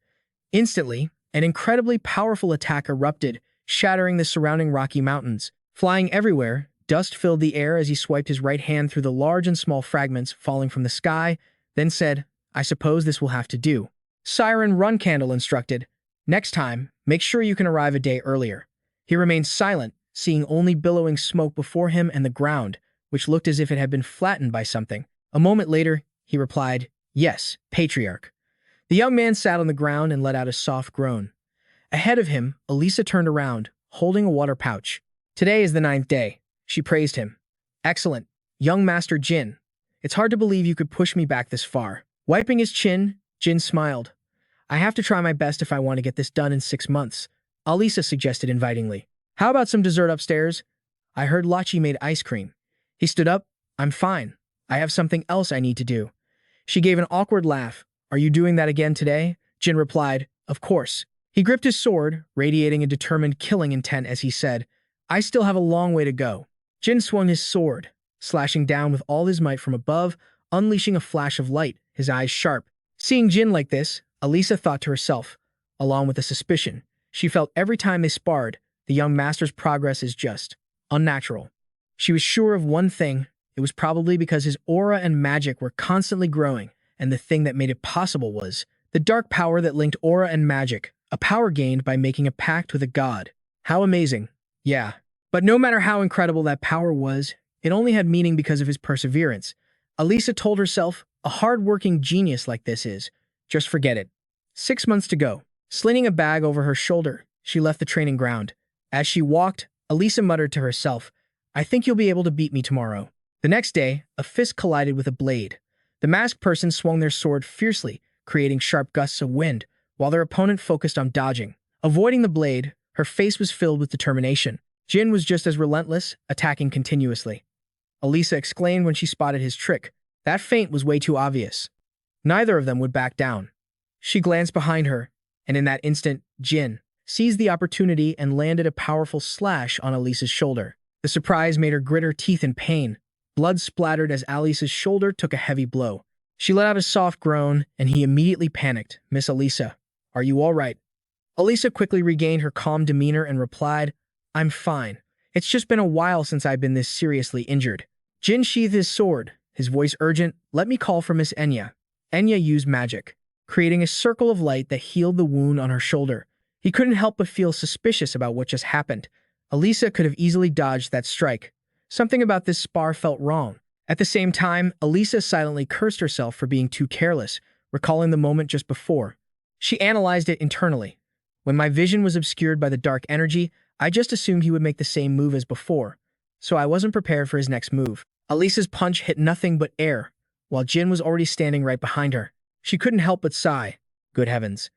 Instantly, an incredibly powerful attack erupted, shattering the surrounding rocky mountains. Flying everywhere, dust filled the air as he swiped his right hand through the large and small fragments falling from the sky, then said, I suppose this will have to do. Jin Runcandel instructed, next time, make sure you can arrive a day earlier. He remained silent, seeing only billowing smoke before him and the ground, which looked as if it had been flattened by something. A moment later, he replied, yes, Patriarch. The young man sat on the ground and let out a soft groan. Ahead of him, Elisa turned around, holding a water pouch. Today is the 9th day. She praised him. Excellent, young Master Jin. It's hard to believe you could push me back this far. Wiping his chin, Jin smiled. I have to try my best if I want to get this done in 6 months, Elisa suggested invitingly. How about some dessert upstairs? I heard Lachi made ice cream. He stood up. I'm fine. I have something else I need to do. She gave an awkward laugh. Are you doing that again today? Jin replied, of course. He gripped his sword, radiating a determined killing intent as he said, I still have a long way to go. Jin swung his sword, slashing down with all his might from above, unleashing a flash of light, his eyes sharp. Seeing Jin like this, Elisa thought to herself, along with a suspicion. She felt every time they sparred, the young master's progress is just unnatural. She was sure of one thing, it was probably because his aura and magic were constantly growing, and the thing that made it possible was the dark power that linked aura and magic, a power gained by making a pact with a god. How amazing. Yeah. But no matter how incredible that power was, it only had meaning because of his perseverance. Elisa told herself, a hard-working genius like this is, just forget it. 6 months to go. Slinging a bag over her shoulder, she left the training ground. As she walked, Elisa muttered to herself, I think you'll be able to beat me tomorrow. The next day, a fist collided with a blade. The masked person swung their sword fiercely, creating sharp gusts of wind, while their opponent focused on dodging. Avoiding the blade, her face was filled with determination. Jin was just as relentless, attacking continuously. Elisa exclaimed when she spotted his trick. That feint was way too obvious. Neither of them would back down. She glanced behind her, and in that instant, Jin seized the opportunity and landed a powerful slash on Elisa's shoulder. The surprise made her grit her teeth in pain. Blood splattered as Elisa's shoulder took a heavy blow. She let out a soft groan, and he immediately panicked. Miss Elisa, are you all right? Elisa quickly regained her calm demeanor and replied, I'm fine. It's just been a while since I've been this seriously injured. Jin sheathed his sword, his voice urgent, let me call for Miss Enya. Enya used magic, creating a circle of light that healed the wound on her shoulder. He couldn't help but feel suspicious about what just happened. Elisa could have easily dodged that strike. Something about this spar felt wrong. At the same time, Elisa silently cursed herself for being too careless, recalling the moment just before. She analyzed it internally. When my vision was obscured by the dark energy, I just assumed he would make the same move as before. so I wasn't prepared for his next move. Elisa's punch hit nothing but air, while Jin was already standing right behind her. She couldn't help but sigh. Good heavens.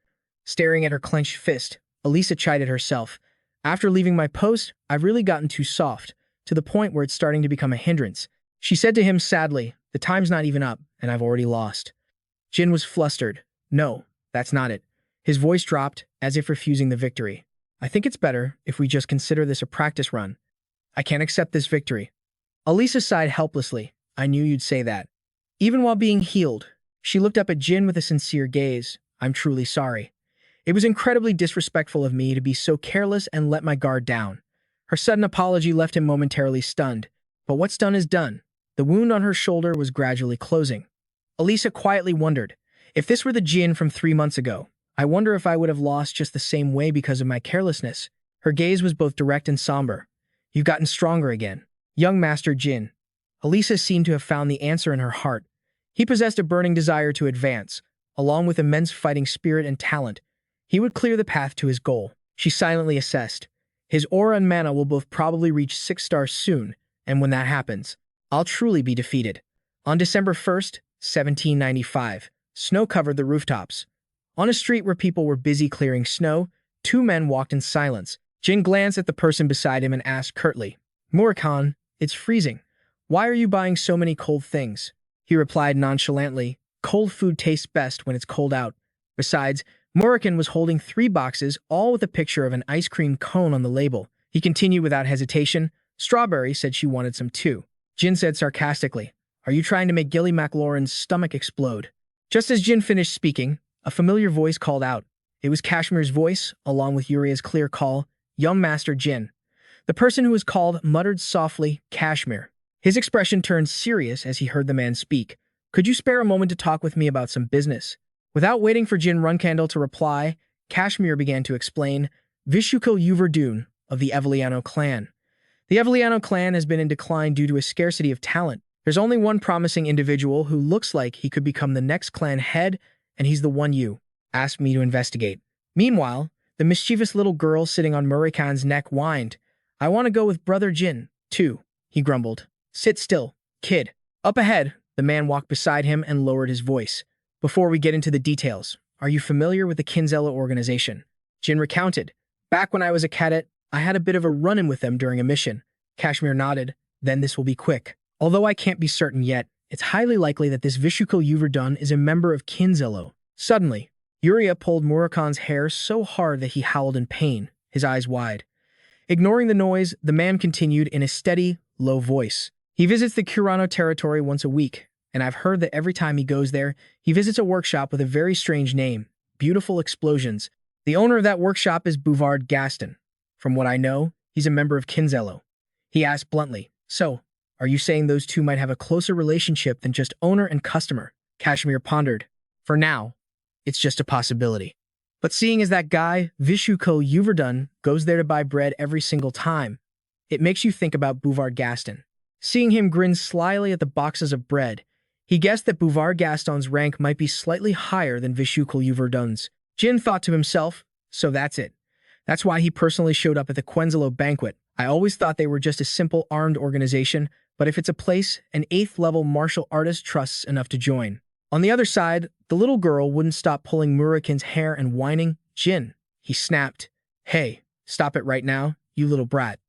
Staring at her clenched fist, Elisa chided herself. After leaving my post, I've really gotten too soft, to the point where it's starting to become a hindrance. She said to him sadly, the time's not even up, and I've already lost. Jin was flustered. No, that's not it. His voice dropped, as if refusing the victory. I think it's better if we just consider this a practice run. I can't accept this victory. Elisa sighed helplessly. I knew you'd say that. Even while being healed, she looked up at Jin with a sincere gaze. I'm truly sorry. It was incredibly disrespectful of me to be so careless and let my guard down. Her sudden apology left him momentarily stunned. But what's done is done. The wound on her shoulder was gradually closing. Elisa quietly wondered, if this were the Jin from 3 months ago, I wonder if I would have lost just the same way because of my carelessness. Her gaze was both direct and somber. You've gotten stronger again. Young Master Jin. Elisa seemed to have found the answer in her heart. He possessed a burning desire to advance, along with immense fighting spirit and talent. He would clear the path to his goal. She silently assessed. His aura and mana will both probably reach 6 stars soon, and when that happens, I'll truly be defeated. On December 1st, 1795, snow covered the rooftops. On a street where people were busy clearing snow, 2 men walked in silence. Jin glanced at the person beside him and asked curtly, Murakan, it's freezing. Why are you buying so many cold things? He replied nonchalantly, cold food tastes best when it's cold out. Besides, Murakan was holding 3 boxes, all with a picture of an ice cream cone on the label. He continued without hesitation. Strawberry said she wanted some too. Jin said sarcastically, are you trying to make Gilly McLaurin's stomach explode? Just as Jin finished speaking, a familiar voice called out. It was Kashmir's voice, along with Uria's clear call, Young Master Jin. The person who was called muttered softly, Kashmir. His expression turned serious as he heard the man speak. Could you spare a moment to talk with me about some business? Without waiting for Jin Runcandel to reply, Kashmir began to explain, Vishuko Uverdun of the Eveliano clan. The Eveliano clan has been in decline due to a scarcity of talent. There's only one promising individual who looks like he could become the next clan head, and he's the one you asked me to investigate. Meanwhile, the mischievous little girl sitting on Murakan's neck whined. I want to go with Brother Jin, too, he grumbled. Sit still, kid. Up ahead, the man walked beside him and lowered his voice. Before we get into the details, are you familiar with the Kinzella organization? Jin recounted. Back when I was a cadet, I had a bit of a run-in with them during a mission. Kashmir nodded. Then this will be quick. Although I can't be certain yet, it's highly likely that this Vishuko Uverdun is a member of Kinzello. Suddenly, Uria pulled Murakan's hair so hard that he howled in pain, his eyes wide. Ignoring the noise, the man continued in a steady, low voice. He visits the Kurano territory once a week, and I've heard that every time he goes there, he visits a workshop with a very strange name, Beautiful Explosions. The owner of that workshop is Bouvard Gaston. From what I know, he's a member of Kinzello. He asked bluntly, so, are you saying those two might have a closer relationship than just owner and customer? Kashmir pondered. For now, it's just a possibility. But seeing as that guy, Vishuko Uverdun, goes there to buy bread every single time, it makes you think about Bouvard Gaston. Seeing him grin slyly at the boxes of bread, he guessed that Bouvard Gaston's rank might be slightly higher than Vishuko Uverdun's. Jin thought to himself, so that's it. That's why he personally showed up at the Quenzelo banquet. I always thought they were just a simple armed organization, but if it's a place, an 8th-level martial artist trusts enough to join. On the other side, the little girl wouldn't stop pulling Murakan's hair and whining, Jin, he snapped. Hey, stop it right now, you little brat.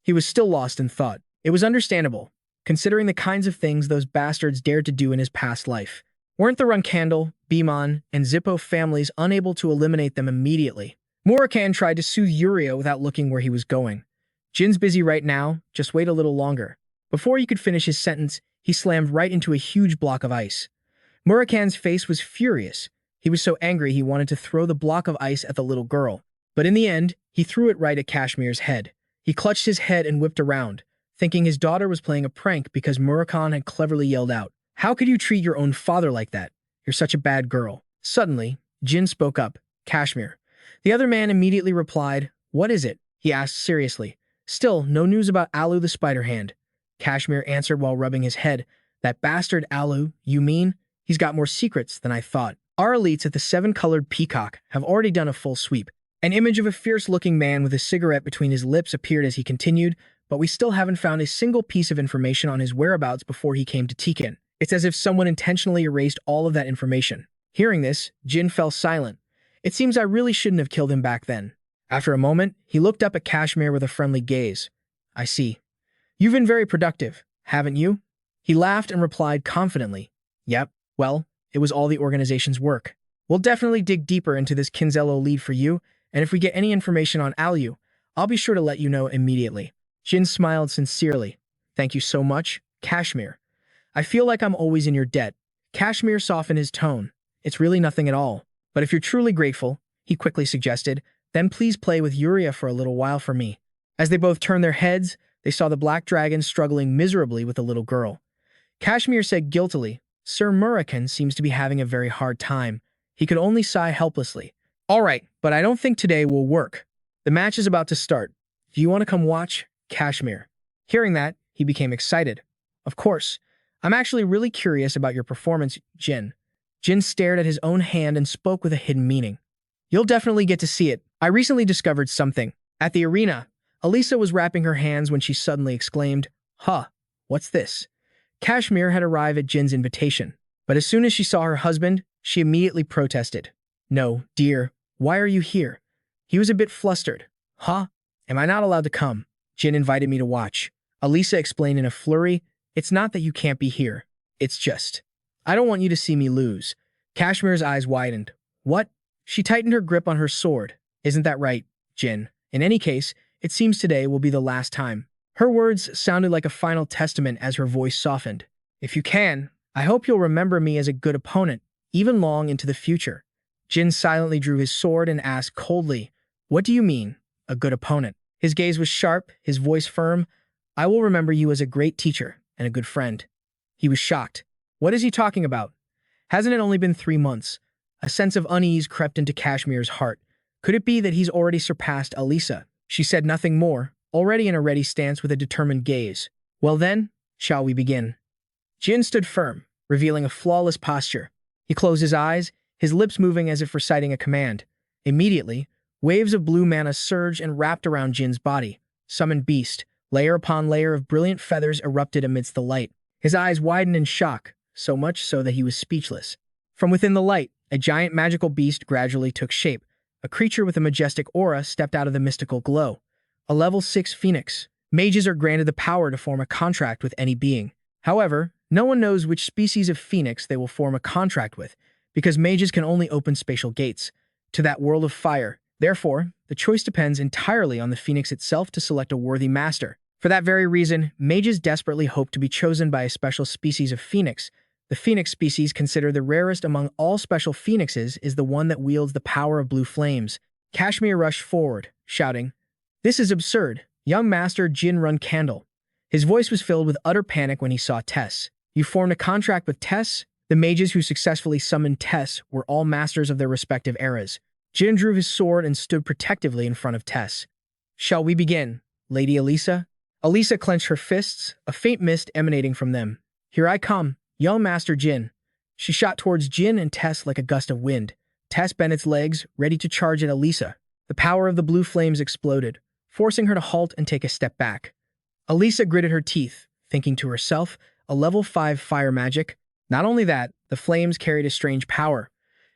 He was still lost in thought. It was understandable, considering the kinds of things those bastards dared to do in his past life. Weren't the Runcandel, Biman, and Zippo families unable to eliminate them immediately? Murakan tried to soothe Uria without looking where he was going. Jin's busy right now, just wait a little longer. Before he could finish his sentence, he slammed right into a huge block of ice. Murakan's face was furious. He was so angry he wanted to throw the block of ice at the little girl. But in the end, he threw it right at Kashmir's head. He clutched his head and whipped around, thinking his daughter was playing a prank because Murakan had cleverly yelled out, How could you treat your own father like that? You're such a bad girl. Suddenly, Jin spoke up, Kashmir. The other man immediately replied, What is it? He asked seriously. Still, no news about Alu the Spider Hand. Kashmir answered while rubbing his head, That bastard Alu, you mean? He's got more secrets than I thought. Our elites at the 7-Colored Peacock have already done a full sweep. An image of a fierce-looking man with a cigarette between his lips appeared as he continued, but we still haven't found a single piece of information on his whereabouts before he came to Tikin. It's as if someone intentionally erased all of that information. Hearing this, Jin fell silent. It seems I really shouldn't have killed him back then. After a moment, he looked up at Kashmir with a friendly gaze. I see. You've been very productive, haven't you? He laughed and replied confidently. Yep, well, it was all the organization's work. We'll definitely dig deeper into this Kinzello lead for you, and if we get any information on Alu, I'll be sure to let you know immediately. Jin smiled sincerely. Thank you so much, Kashmir. I feel like I'm always in your debt. Kashmir softened his tone. It's really nothing at all. But if you're truly grateful, he quickly suggested, then please play with Yuria for a little while for me. As they both turned their heads, they saw the black dragon struggling miserably with a little girl. Kashmir said guiltily, Sir Murakan seems to be having a very hard time. He could only sigh helplessly. All right, but I don't think today will work. The match is about to start. Do you want to come watch? Kashmir. Hearing that, he became excited. Of course. I'm actually really curious about your performance, Jin. Jin stared at his own hand and spoke with a hidden meaning. You'll definitely get to see it. I recently discovered something. At the arena, Elisa was wrapping her hands when she suddenly exclaimed, Huh, what's this? Kashmir had arrived at Jin's invitation, but as soon as she saw her husband, she immediately protested. No, dear, why are you here? He was a bit flustered. Huh? Am I not allowed to come? Jin invited me to watch. Elisa explained in a flurry, It's not that you can't be here. It's just, I don't want you to see me lose. Kashmir's eyes widened. What? She tightened her grip on her sword. Isn't that right, Jin? In any case, it seems today will be the last time. Her words sounded like a final testament as her voice softened. If you can, I hope you'll remember me as a good opponent, even long into the future. Jin silently drew his sword and asked coldly, What do you mean, a good opponent? His gaze was sharp, his voice firm. I will remember you as a great teacher and a good friend. He was shocked. What is he talking about? Hasn't it only been 3 months? A sense of unease crept into Kashmir's heart. Could it be that he's already surpassed Elisa? She said nothing more, already in a ready stance with a determined gaze. Well then, shall we begin? Jin stood firm, revealing a flawless posture. He closed his eyes, his lips moving as if reciting a command. Immediately, waves of blue mana surged and wrapped around Jin's body. Summoned beast, layer upon layer of brilliant feathers erupted amidst the light. His eyes widened in shock, so much so that he was speechless. From within the light, a giant magical beast gradually took shape. A creature with a majestic aura stepped out of the mystical glow. A level 6 phoenix. Mages are granted the power to form a contract with any being. However, no one knows which species of phoenix they will form a contract with, because mages can only open spatial gates to that world of fire. Therefore, the choice depends entirely on the phoenix itself to select a worthy master. For that very reason, mages desperately hope to be chosen by a special species of phoenix. The phoenix species, considered the rarest among all special phoenixes, is the one that wields the power of blue flames. Kashmir rushed forward, shouting, This is absurd, young master Jin Runcandel. His voice was filled with utter panic when he saw Tess. You formed a contract with Tess? The mages who successfully summoned Tess were all masters of their respective eras. Jin drew his sword and stood protectively in front of Tess. Shall we begin, Lady Elisa? Elisa clenched her fists, a faint mist emanating from them. Here I come, young Master Jin. She shot towards Jin and Tess like a gust of wind. Tess bent its legs, ready to charge at Elisa. The power of the blue flames exploded, forcing her to halt and take a step back. Elisa gritted her teeth, thinking to herself, a level 5 fire magic. Not only that, the flames carried a strange power.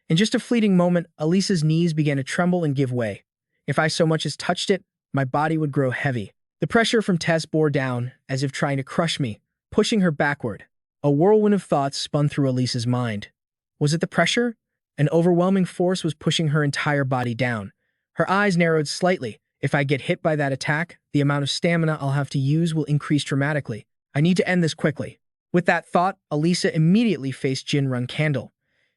In just a fleeting moment, Elisa's knees began to tremble and give way. If I so much as touched it, my body would grow heavy. The pressure from Tess bore down, as if trying to crush me, pushing her backward. A whirlwind of thoughts spun through Elisa's mind. Was it the pressure? An overwhelming force was pushing her entire body down. Her eyes narrowed slightly. If I get hit by that attack, the amount of stamina I'll have to use will increase dramatically. I need to end this quickly. With that thought, Elisa immediately faced Jin Runcandel.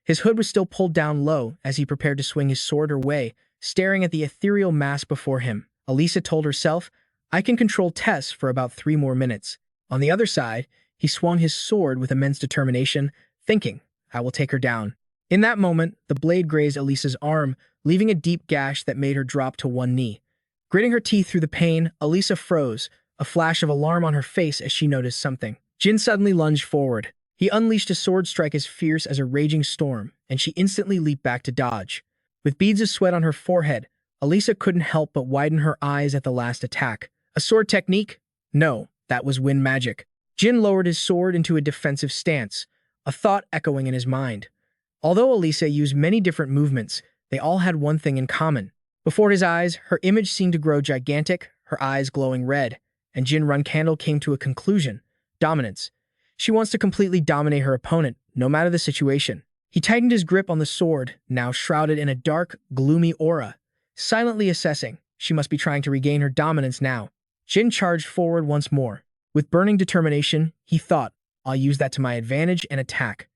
His hood was still pulled down low as he prepared to swing his sword her way, staring at the ethereal mass before him. Elisa told herself, I can control Tess for about 3 more minutes. On the other side, he swung his sword with immense determination, thinking, I will take her down. In that moment, the blade grazed Elisa's arm, leaving a deep gash that made her drop to one knee. Gritting her teeth through the pain, Elisa froze, a flash of alarm on her face as she noticed something. Jin suddenly lunged forward. He unleashed a sword strike as fierce as a raging storm, and she instantly leaped back to dodge. With beads of sweat on her forehead, Elisa couldn't help but widen her eyes at the last attack. A sword technique? No, that was wind magic. Jin lowered his sword into a defensive stance, a thought echoing in his mind. Although Elisa used many different movements, they all had one thing in common. Before his eyes, her image seemed to grow gigantic, her eyes glowing red, and Jin Runcandel came to a conclusion. Dominance. She wants to completely dominate her opponent, no matter the situation. He tightened his grip on the sword, now shrouded in a dark, gloomy aura. Silently assessing, she must be trying to regain her dominance now. Jin charged forward once more. With burning determination, he thought, I'll use that to my advantage and attack.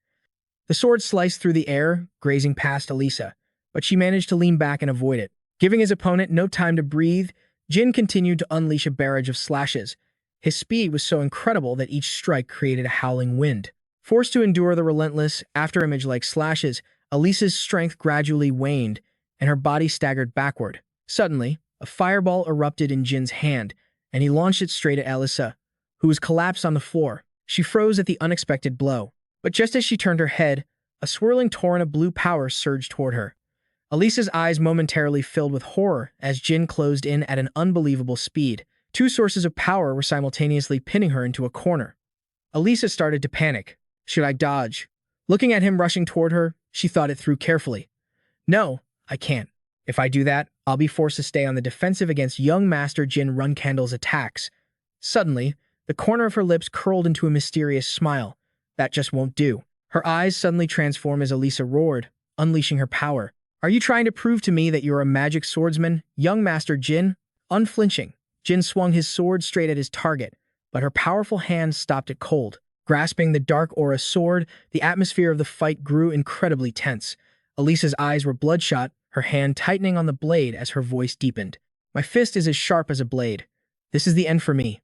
The sword sliced through the air, grazing past Elisa, but she managed to lean back and avoid it. Giving his opponent no time to breathe, Jin continued to unleash a barrage of slashes. His speed was so incredible that each strike created a howling wind. Forced to endure the relentless, afterimage-like slashes, Elisa's strength gradually waned, and her body staggered backward. Suddenly, a fireball erupted in Jin's hand, and he launched it straight at Elisa, who was collapsed on the floor. She froze at the unexpected blow. But just as she turned her head, a swirling torrent of blue power surged toward her. Elisa's eyes momentarily filled with horror as Jin closed in at an unbelievable speed. Two sources of power were simultaneously pinning her into a corner. Elisa started to panic. Should I dodge? Looking at him rushing toward her, she thought it through carefully. No, I can't. If I do that, I'll be forced to stay on the defensive against young Master Jin Runcandel's attacks. Suddenly, the corner of her lips curled into a mysterious smile. That just won't do. Her eyes suddenly transformed as Elisa roared, unleashing her power. Are you trying to prove to me that you're a magic swordsman, young Master Jin? Unflinching, Jin swung his sword straight at his target, but her powerful hand stopped it cold. Grasping the dark aura sword, the atmosphere of the fight grew incredibly tense. Elisa's eyes were bloodshot, her hand tightening on the blade as her voice deepened. My fist is as sharp as a blade. This is the end for me.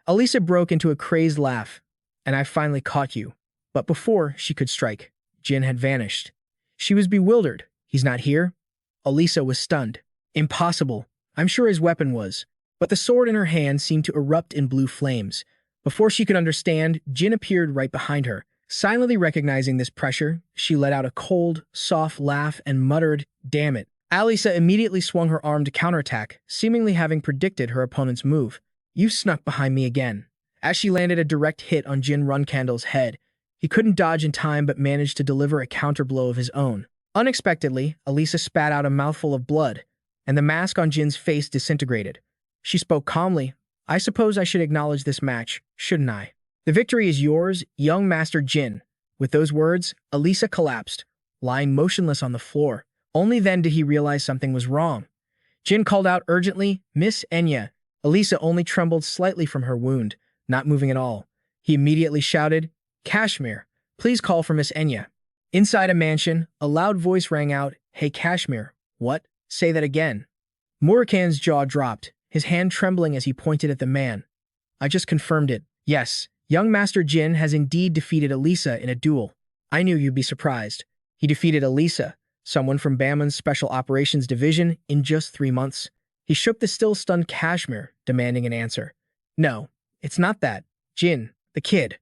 Elisa broke into a crazed laugh. And I finally caught you. But before she could strike, Jin had vanished. She was bewildered. He's not here? Elisa was stunned. Impossible. I'm sure his weapon was. But the sword in her hand seemed to erupt in blue flames. Before she could understand, Jin appeared right behind her. Silently recognizing this pressure, she let out a cold, soft laugh and muttered, "Damn it." Elisa immediately swung her arm to counterattack, seemingly having predicted her opponent's move. You snuck behind me again. As she landed a direct hit on Jin Runcandel's head, he couldn't dodge in time but managed to deliver a counterblow of his own. Unexpectedly, Elisa spat out a mouthful of blood, and the mask on Jin's face disintegrated. She spoke calmly. I suppose I should acknowledge this match, shouldn't I? The victory is yours, young Master Jin. With those words, Elisa collapsed, lying motionless on the floor. Only then did he realize something was wrong. Jin called out urgently, Miss Enya. Elisa only trembled slightly from her wound, not moving at all. He immediately shouted, Kashmir, please call for Miss Enya. Inside a mansion, a loud voice rang out, Hey Kashmir, what? Say that again. Murakan's jaw dropped, his hand trembling as he pointed at the man. I just confirmed it. Yes, young Master Jin has indeed defeated Elisa in a duel. I knew you'd be surprised. He defeated Elisa, someone from Bamon's Special Operations Division, in just 3 months. He shook the still-stunned Kashmir, demanding an answer. No, it's not that. Jin, the kid.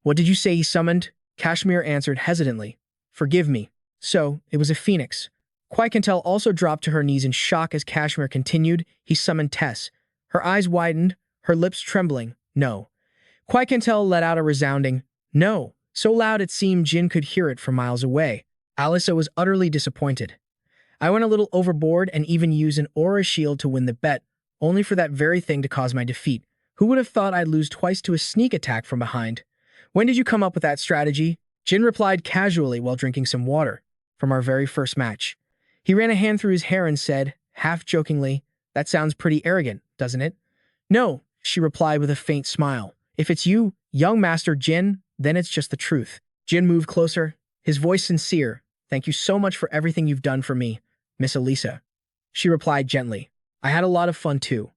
What did you say he summoned? Kashmir answered hesitantly. Forgive me. So, it was a phoenix. Quaikentel also dropped to her knees in shock as Kashmir continued. He summoned Tess. Her eyes widened, her lips trembling. No. Quaikentel let out a resounding no, so loud it seemed Jin could hear it from miles away. Elisa was utterly disappointed. I went a little overboard and even used an aura shield to win the bet, only for that very thing to cause my defeat. Who would have thought I'd lose twice to a sneak attack from behind? When did you come up with that strategy? Jin replied casually while drinking some water. From our very first match. He ran a hand through his hair and said, half-jokingly, that sounds pretty arrogant, doesn't it? No, she replied with a faint smile. If it's you, young Master Jin, then it's just the truth. Jin moved closer, his voice sincere. Thank you so much for everything you've done for me, Miss Elisa. She replied gently. I had a lot of fun too.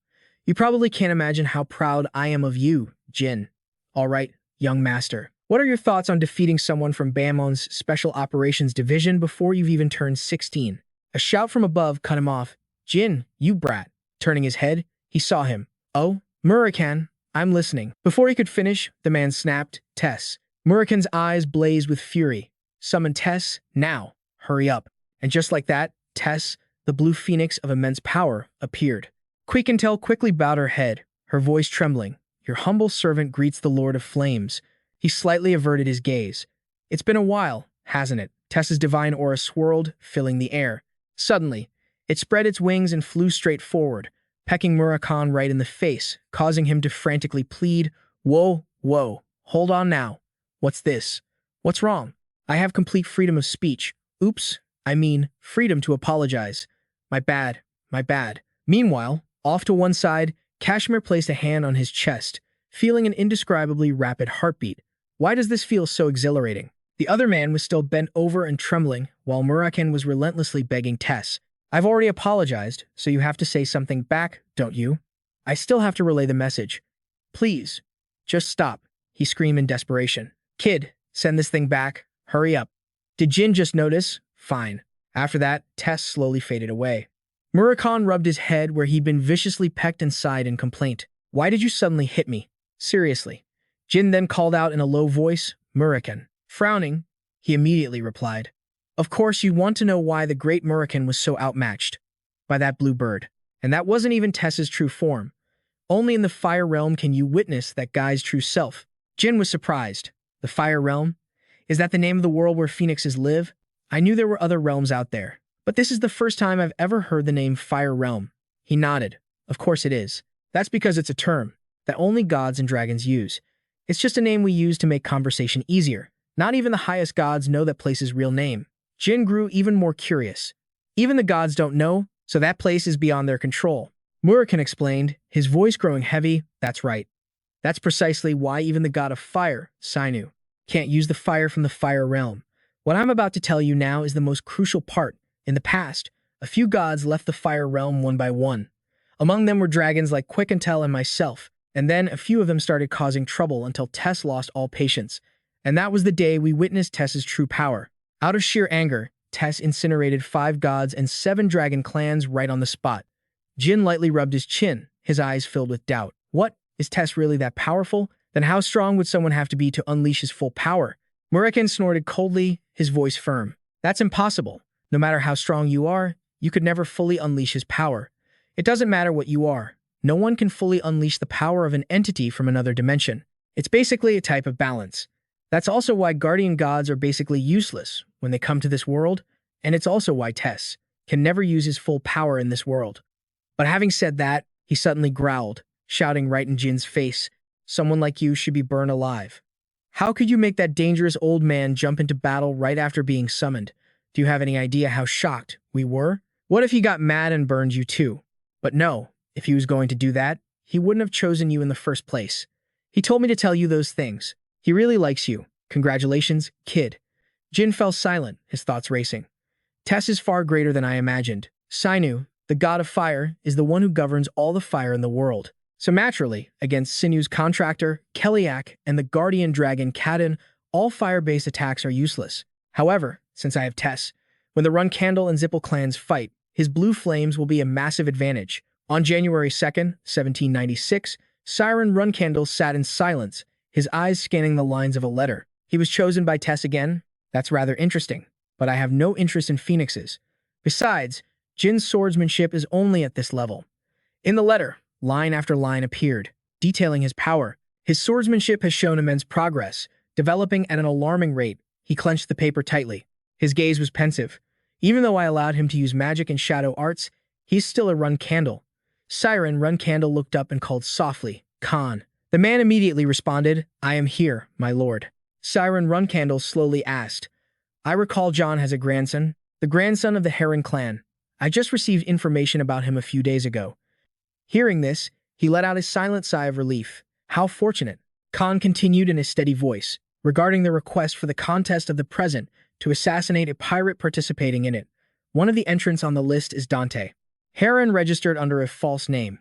You probably can't imagine how proud I am of you, Jin. All right, young master. What are your thoughts on defeating someone from Bamon's Special Operations Division before you've even turned 16? A shout from above cut him off. Jin, you brat. Turning his head, he saw him. Oh, Murakan, I'm listening. Before he could finish, the man snapped, Tess. Murakan's eyes blazed with fury. Summon Tess, now. Hurry up. And just like that, Tess, the blue phoenix of immense power, appeared. Quaikentel quickly bowed her head, her voice trembling. Your humble servant greets the Lord of Flames. He slightly averted his gaze. It's been a while, hasn't it? Tess's divine aura swirled, filling the air. Suddenly, it spread its wings and flew straight forward, pecking Murakan right in the face, causing him to frantically plead, "Whoa, whoa, hold on now. What's this? What's wrong? I have complete freedom of speech. Oops, I mean, freedom to apologize. My bad, my bad." Meanwhile, off to one side, Kashmir placed a hand on his chest, feeling an indescribably rapid heartbeat. Why does this feel so exhilarating? The other man was still bent over and trembling, while Murakan was relentlessly begging Tess. "I've already apologized, so you have to say something back, don't you? I still have to relay the message. Please, just stop," he screamed in desperation. "Kid, send this thing back. Hurry up." Did Jin just notice? Fine. After that, Tess slowly faded away. Murakan rubbed his head where he'd been viciously pecked and sighed in complaint. "Why did you suddenly hit me? Seriously." Jin then called out in a low voice, "Murakan." Frowning, he immediately replied, "Of course you want to know why the great Murakan was so outmatched. By that blue bird. And that wasn't even Tess's true form. Only in the Fire Realm can you witness that guy's true self." Jin was surprised. The Fire Realm? Is that the name of the world where phoenixes live? I knew there were other realms out there, but this is the first time I've ever heard the name Fire Realm. He nodded. Of course it is. That's because it's a term that only gods and dragons use. It's just a name we use to make conversation easier. Not even the highest gods know that place's real name. Jin grew even more curious. Even the gods don't know, so that place is beyond their control. Murakan explained, his voice growing heavy. That's right. That's precisely why even the god of fire, Sinu, can't use the fire from the Fire Realm. What I'm about to tell you now is the most crucial part. In the past, a few gods left the Fire Realm one by one. Among them were dragons like Quick-and-Tell and myself, and then a few of them started causing trouble until Tess lost all patience. And that was the day we witnessed Tess's true power. Out of sheer anger, Tess incinerated 5 gods and 7 dragon clans right on the spot. Jin lightly rubbed his chin, his eyes filled with doubt. What? Is Tess really that powerful? Then how strong would someone have to be to unleash his full power? Murakan snorted coldly, his voice firm. That's impossible. No matter how strong you are, you could never fully unleash his power. It doesn't matter what you are. No one can fully unleash the power of an entity from another dimension. It's basically a type of balance. That's also why guardian gods are basically useless when they come to this world, and it's also why Tess can never use his full power in this world. But having said that, he suddenly growled, shouting right in Jin's face, "Someone like you should be burned alive. How could you make that dangerous old man jump into battle right after being summoned? Do you have any idea how shocked we were? What if he got mad and burned you too? But no, if he was going to do that, he wouldn't have chosen you in the first place. He told me to tell you those things. He really likes you. Congratulations, kid." Jin fell silent, his thoughts racing. Tess is far greater than I imagined. Sinu, the god of fire, is the one who governs all the fire in the world. So naturally, against Sinu's contractor, Keliak, and the guardian dragon Kadin, all fire-based attacks are useless. However, since I have Tess, when the Runcandel and Zippel clans fight, his blue flames will be a massive advantage. On January 2nd, 1796, Siren Runcandel sat in silence, his eyes scanning the lines of a letter. He was chosen by Tess again? That's rather interesting, but I have no interest in phoenixes. Besides, Jin's swordsmanship is only at this level. In the letter, line after line appeared, detailing his power. His swordsmanship has shown immense progress, developing at an alarming rate. He clenched the paper tightly. His gaze was pensive. Even though I allowed him to use magic and shadow arts, he's still a Runcandel. Siren Runcandel looked up and called softly, "Khan." The man immediately responded, "I am here, my lord." Siren Runcandel slowly asked, "I recall John has a grandson, the grandson of the Heron clan. I just received information about him a few days ago." Hearing this, he let out a silent sigh of relief. "How fortunate." Khan continued in a steady voice, regarding the request for the contest of the present to assassinate a pirate participating in it. One of the entrants on the list is Dante. Heron registered under a false name.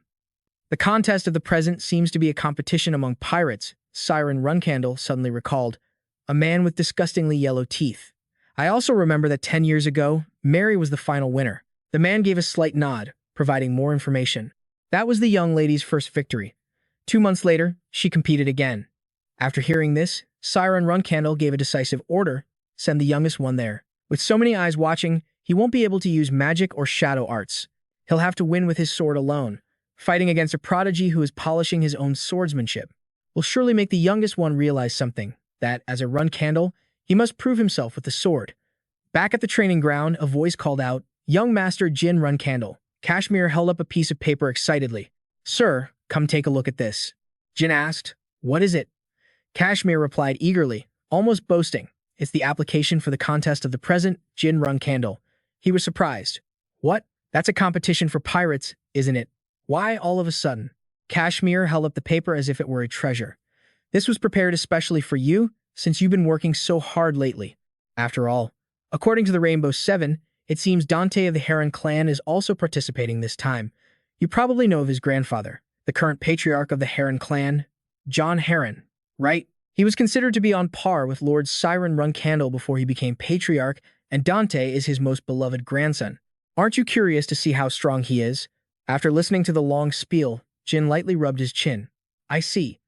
The contest of the present seems to be a competition among pirates, Siren Runcandel suddenly recalled. A man with disgustingly yellow teeth. I also remember that 10 years ago, Mary was the final winner. The man gave a slight nod, providing more information. That was the young lady's first victory. 2 months later, she competed again. After hearing this, Siren Runcandel gave a decisive order, send the youngest one there. With so many eyes watching, he won't be able to use magic or shadow arts. He'll have to win with his sword alone. Fighting against a prodigy who is polishing his own swordsmanship will surely make the youngest one realize something, that, as a Runcandel, he must prove himself with the sword. Back at the training ground, a voice called out, "Young Master Jin Runcandel." Kashmir held up a piece of paper excitedly. "Sir, come take a look at this." Jin asked, "What is it?" Kashmir replied eagerly, almost boasting, "It's the application for the contest of the present Jin Runcandel." He was surprised. "What? That's a competition for pirates, isn't it? Why all of a sudden?" Kashmir held up the paper as if it were a treasure. "This was prepared especially for you, since you've been working so hard lately. After all, according to the Rainbow Seven, it seems Dante of the Heron clan is also participating this time. You probably know of his grandfather, the current patriarch of the Heron clan, John Heron, right? He was considered to be on par with Lord Siren Runcandel before he became patriarch, and Dante is his most beloved grandson. Aren't you curious to see how strong he is?" After listening to the long spiel, Jin lightly rubbed his chin. "I see."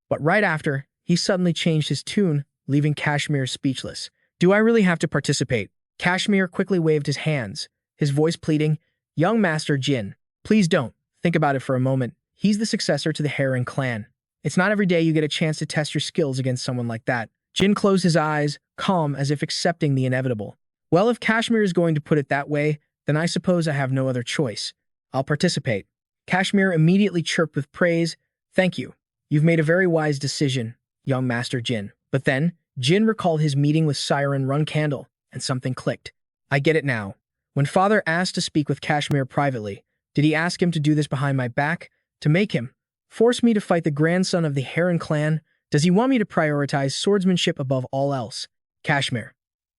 But right after, he suddenly changed his tune, leaving Kashmir speechless. "Do I really have to participate?" Kashmir quickly waved his hands, his voice pleading, "Young Master Jin, please don't. Think about it for a moment. He's the successor to the Heron clan. It's not every day you get a chance to test your skills against someone like that." Jin closed his eyes, calm as if accepting the inevitable. "Well, if Kashmir is going to put it that way, then I suppose I have no other choice. I'll participate." Kashmir immediately chirped with praise. "Thank you. You've made a very wise decision, young Master Jin." But then, Jin recalled his meeting with Siren Runcandel, and something clicked. "I get it now. When Father asked to speak with Kashmir privately, did he ask him to do this behind my back? To make him force me to fight the grandson of the Heron clan? Does he want me to prioritize swordsmanship above all else? Kashmir,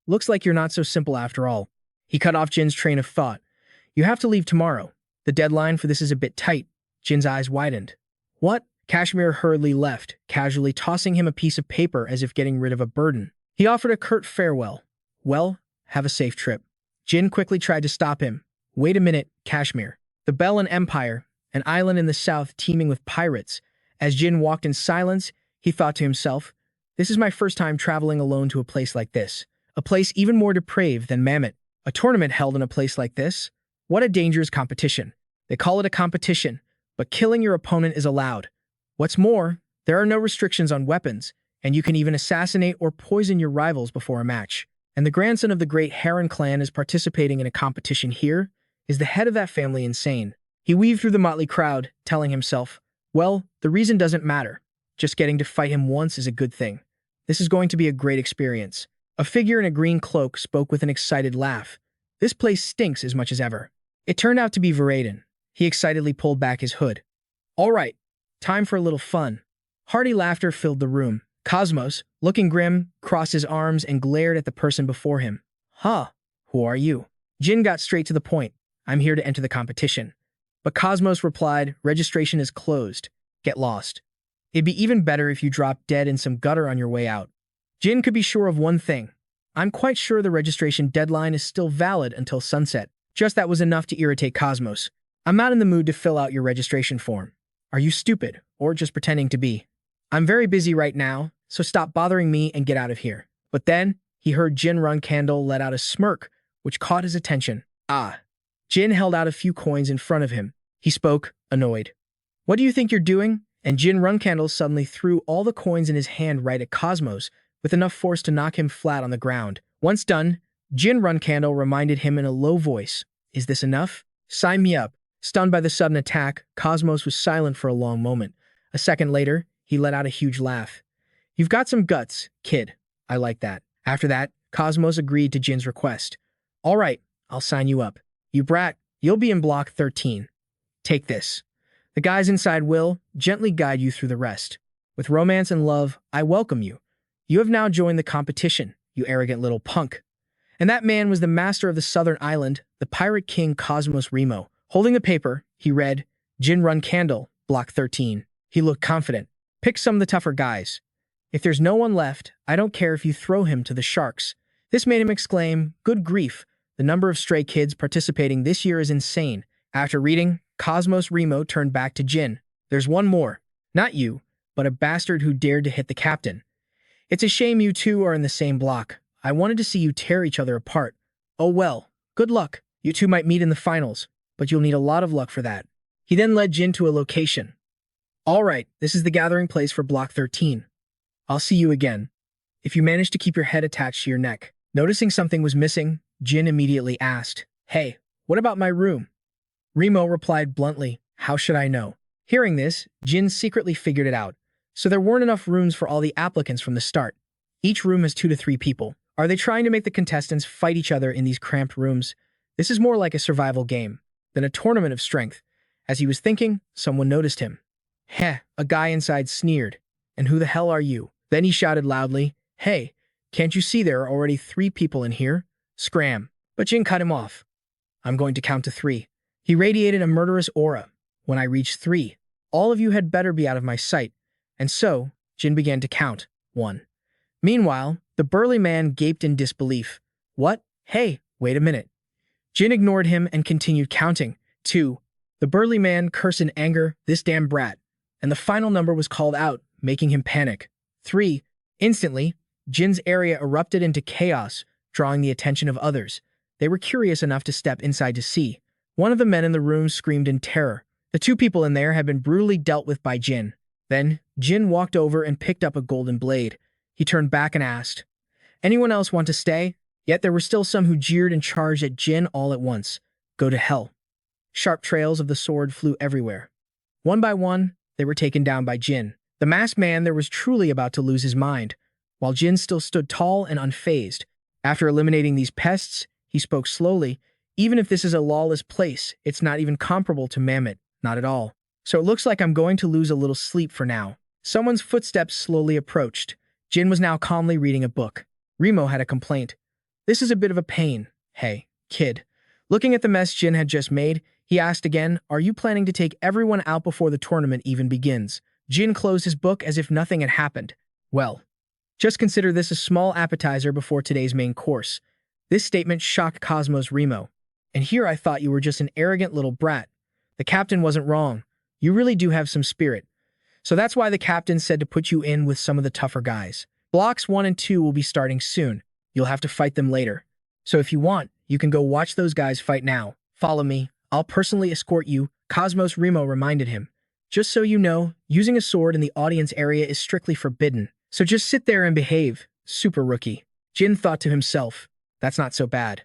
looks like you're not so simple after all." He cut off Jin's train of thought. "You have to leave tomorrow. The deadline for this is a bit tight." Jin's eyes widened. "What?" Kashmir hurriedly left, casually tossing him a piece of paper as if getting rid of a burden. He offered a curt farewell. "Well, have a safe trip." Jin quickly tried to stop him. "Wait a minute, Kashmir. The Bellan Empire, an island in the south teeming with pirates." As Jin walked in silence, he thought to himself, "This is my first time traveling alone to a place like this. A place even more depraved than Mammoth. A tournament held in a place like this? What a dangerous competition. They call it a competition, but killing your opponent is allowed. What's more, there are no restrictions on weapons, and you can even assassinate or poison your rivals before a match. And the grandson of the great Heron clan is participating in a competition here? Is the head of that family insane?" He weaved through the motley crowd, telling himself, "Well, the reason doesn't matter. Just getting to fight him once is a good thing. This is going to be a great experience." A figure in a green cloak spoke with an excited laugh. "This place stinks as much as ever." It turned out to be Varaden. He excitedly pulled back his hood. "All right, time for a little fun." Hearty laughter filled the room. Cosmos, looking grim, crossed his arms and glared at the person before him. "Huh, who are you?" Jin got straight to the point. "I'm here to enter the competition." But Cosmos replied, "Registration is closed. Get lost. It'd be even better if you dropped dead in some gutter on your way out." Jin could be sure of one thing. "I'm quite sure the registration deadline is still valid until sunset." Just that was enough to irritate Cosmos. "I'm not in the mood to fill out your registration form. Are you stupid, or just pretending to be? I'm very busy right now, so stop bothering me and get out of here." But then, he heard Jin Runcandel let out a smirk, which caught his attention. "Ah." Jin held out a few coins in front of him. He spoke, annoyed. "What do you think you're doing?" And Jin Runcandel suddenly threw all the coins in his hand right at Cosmos, with enough force to knock him flat on the ground. Once done, Jin Runcandel reminded him in a low voice, "Is this enough? Sign me up." Stunned by the sudden attack, Cosmos was silent for a long moment. A second later, he let out a huge laugh. "You've got some guts, kid. I like that." After that, Cosmos agreed to Jin's request. "All right, I'll sign you up. You brat, you'll be in block 13. Take this. The guys inside will gently guide you through the rest. With romance and love, I welcome you. You have now joined the competition, you arrogant little punk." And that man was the master of the southern island, the pirate king Cosmos Remo. Holding the paper, he read, "Jin Runcandel, block 13. He looked confident. "Pick some of the tougher guys. If there's no one left, I don't care if you throw him to the sharks." This made him exclaim, "Good grief, the number of stray kids participating this year is insane." After reading, Cosmos Remo turned back to Jin. "There's one more. Not you, but a bastard who dared to hit the captain. It's a shame you two are in the same block. I wanted to see you tear each other apart. Oh well, good luck. You two might meet in the finals, but you'll need a lot of luck for that." He then led Jin to a location. All right, this is the gathering place for Block 13. I'll see you again. If you manage to keep your head attached to your neck. Noticing something was missing, Jin immediately asked, "Hey, what about my room?" Remo replied bluntly, "How should I know?" Hearing this, Jin secretly figured it out. So there weren't enough rooms for all the applicants from the start. Each room has 2 to 3 people. Are they trying to make the contestants fight each other in these cramped rooms? This is more like a survival game than a tournament of strength. As he was thinking, someone noticed him. Heh, a guy inside sneered. "And who the hell are you?" Then he shouted loudly, "Hey, can't you see there are already 3 people in here? Scram." But Jin cut him off. "I'm going to count to 3. He radiated a murderous aura. When I reach 3, all of you had better be out of my sight. And so, Jin began to count. 1. Meanwhile, the burly man gaped in disbelief. "What? Hey, wait a minute." Jin ignored him and continued counting. 2. The burly man cursed in anger, "This damn brat." And the final number was called out, making him panic. 3. Instantly, Jin's area erupted into chaos, drawing the attention of others. They were curious enough to step inside to see. One of the men in the room screamed in terror. The 2 people in there had been brutally dealt with by Jin. Then, Jin walked over and picked up a golden blade. He turned back and asked, "Anyone else want to stay?" Yet there were still some who jeered and charged at Jin all at once. Go to hell. Sharp trails of the sword flew everywhere. One by one, they were taken down by Jin. The masked man there was truly about to lose his mind, while Jin still stood tall and unfazed. After eliminating these pests, he spoke slowly. "Even if this is a lawless place, it's not even comparable to Mammoth, not at all. So it looks like I'm going to lose a little sleep for now." Someone's footsteps slowly approached. Jin was now calmly reading a book. Remo had a complaint. "This is a bit of a pain. Hey, kid." Looking at the mess Jin had just made, he asked again, "Are you planning to take everyone out before the tournament even begins?" Jin closed his book as if nothing had happened. "Well, just consider this a small appetizer before today's main course." This statement shocked Cosmos Remo. "And here I thought you were just an arrogant little brat. The captain wasn't wrong. You really do have some spirit. So that's why the captain said to put you in with some of the tougher guys. Blocks 1 and 2 will be starting soon. You'll have to fight them later. So if you want, you can go watch those guys fight now. Follow me. I'll personally escort you," Cosmos Remo reminded him. "Just so you know, using a sword in the audience area is strictly forbidden. So just sit there and behave, super rookie." Jin thought to himself, "That's not so bad."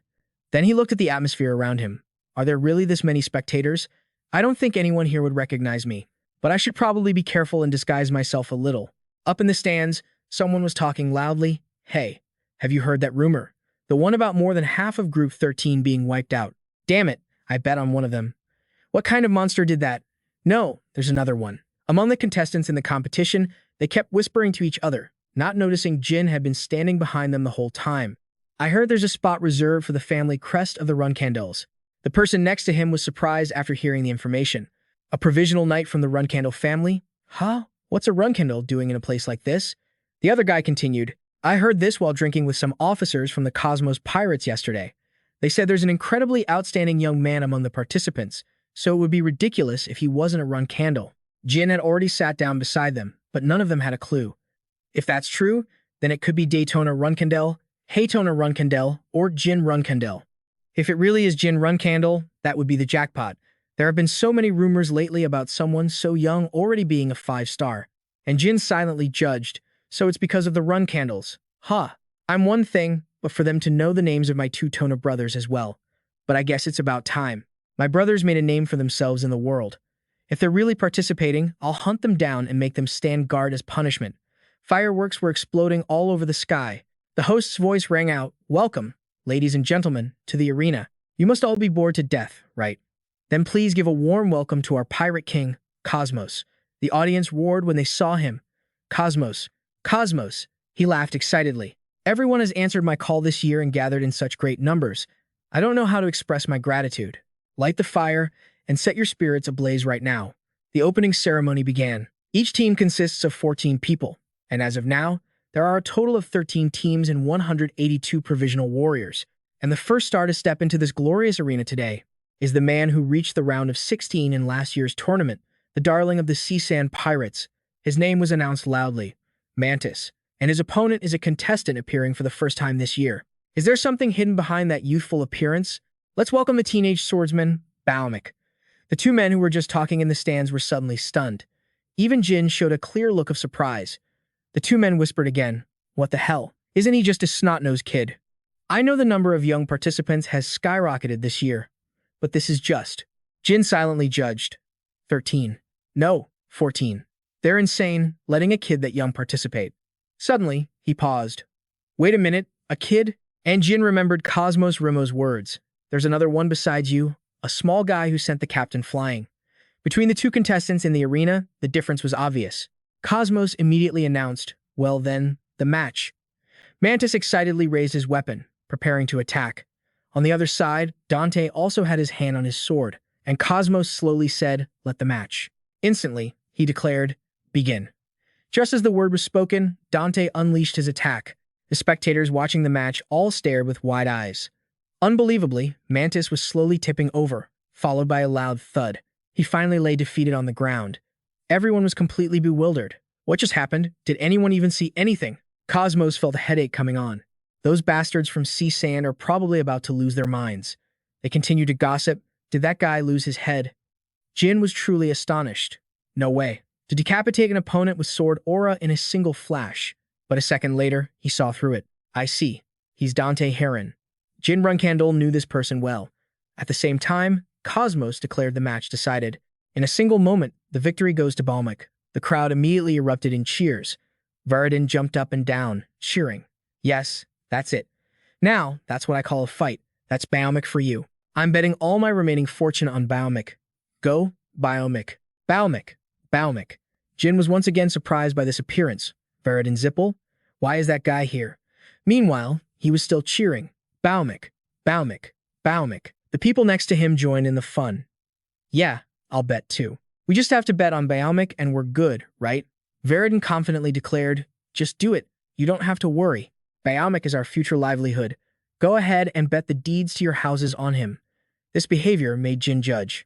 Then he looked at the atmosphere around him. Are there really this many spectators? I don't think anyone here would recognize me, but I should probably be careful and disguise myself a little. Up in the stands, someone was talking loudly. "Hey, have you heard that rumor? The one about more than half of Group 13 being wiped out. Damn it, I bet on one of them." "What kind of monster did that?" "No, there's another one." Among the contestants in the competition, they kept whispering to each other, not noticing Jin had been standing behind them the whole time. "I heard there's a spot reserved for the family crest of the Runcandels." The person next to him was surprised after hearing the information. "A provisional knight from the Runcandel family? Huh? What's a Runcandel doing in a place like this?" The other guy continued, "I heard this while drinking with some officers from the Cosmos Pirates yesterday. They said there's an incredibly outstanding young man among the participants, so it would be ridiculous if he wasn't a Runcandel." Jin had already sat down beside them, but none of them had a clue. If that's true, then it could be Daytona Runcandel, Haytona Runcandel, or Jin Runcandel. If it really is Jin Runcandel, that would be the jackpot. There have been so many rumors lately about someone so young already being a 5-star. And Jin silently judged, so it's because of the Runcandels. Huh, I'm one thing, but for them to know the names of my 2 Tona brothers as well. But I guess it's about time. My brothers made a name for themselves in the world. If they're really participating, I'll hunt them down and make them stand guard as punishment. Fireworks were exploding all over the sky. The host's voice rang out, "Welcome, ladies and gentlemen, to the arena. You must all be bored to death, right? Then please give a warm welcome to our pirate king, Cosmos." The audience roared when they saw him. "Cosmos, Cosmos," he laughed excitedly. "Everyone has answered my call this year and gathered in such great numbers. I don't know how to express my gratitude. Light the fire and set your spirits ablaze right now." The opening ceremony began. Each team consists of 14 people, and as of now, there are a total of 13 teams and 182 provisional warriors. And the first star to step into this glorious arena today is the man who reached the round of 16 in last year's tournament, the darling of the Sea Sand Pirates. His name was announced loudly, Mantis, and his opponent is a contestant appearing for the first time this year. Is there something hidden behind that youthful appearance? Let's welcome the teenage swordsman, Baumic. The two men who were just talking in the stands were suddenly stunned. Even Jin showed a clear look of surprise. The two men whispered again, "What the hell? Isn't he just a snot-nosed kid?" I know the number of young participants has skyrocketed this year, but this is just. Jin silently judged. 13. No, 14. They're insane, letting a kid that young participate. Suddenly, he paused. Wait a minute, a kid? And Jin remembered Cosmos Rimo's words. There's another one besides you, a small guy who sent the captain flying. Between the two contestants in the arena, the difference was obvious. Cosmos immediately announced, well then, the match. Mantis excitedly raised his weapon, preparing to attack. On the other side, Dante also had his hand on his sword, and Cosmos slowly said, let the match. Instantly, he declared, begin. Just as the word was spoken, Dante unleashed his attack. The spectators watching the match all stared with wide eyes. Unbelievably, Mantis was slowly tipping over, followed by a loud thud. He finally lay defeated on the ground. Everyone was completely bewildered. What just happened? Did anyone even see anything? Cosmos felt a headache coming on. Those bastards from Sea Sand are probably about to lose their minds. They continued to gossip. Did that guy lose his head? Jin was truly astonished. No way. To decapitate an opponent with sword aura in a single flash. But a second later, he saw through it. I see. He's Dante Heron. Jin Runcandel knew this person well. At the same time, Cosmos declared the match decided. In a single moment, the victory goes to Balmec. The crowd immediately erupted in cheers. Veridin jumped up and down, cheering. Yes, that's it. Now, that's what I call a fight. That's Balmec for you. I'm betting all my remaining fortune on Balmec. Go, Balmec. Balmec. Balmec. Jin was once again surprised by this appearance. Veridin Zippel? Why is that guy here? Meanwhile, he was still cheering. Balmec. Balmec. Balmec. The people next to him joined in the fun. Yeah, I'll bet too. We just have to bet on Balmec and we're good, right? Veridin confidently declared, just do it. You don't have to worry. Balmec is our future livelihood. Go ahead and bet the deeds to your houses on him. This behavior made Jin judge.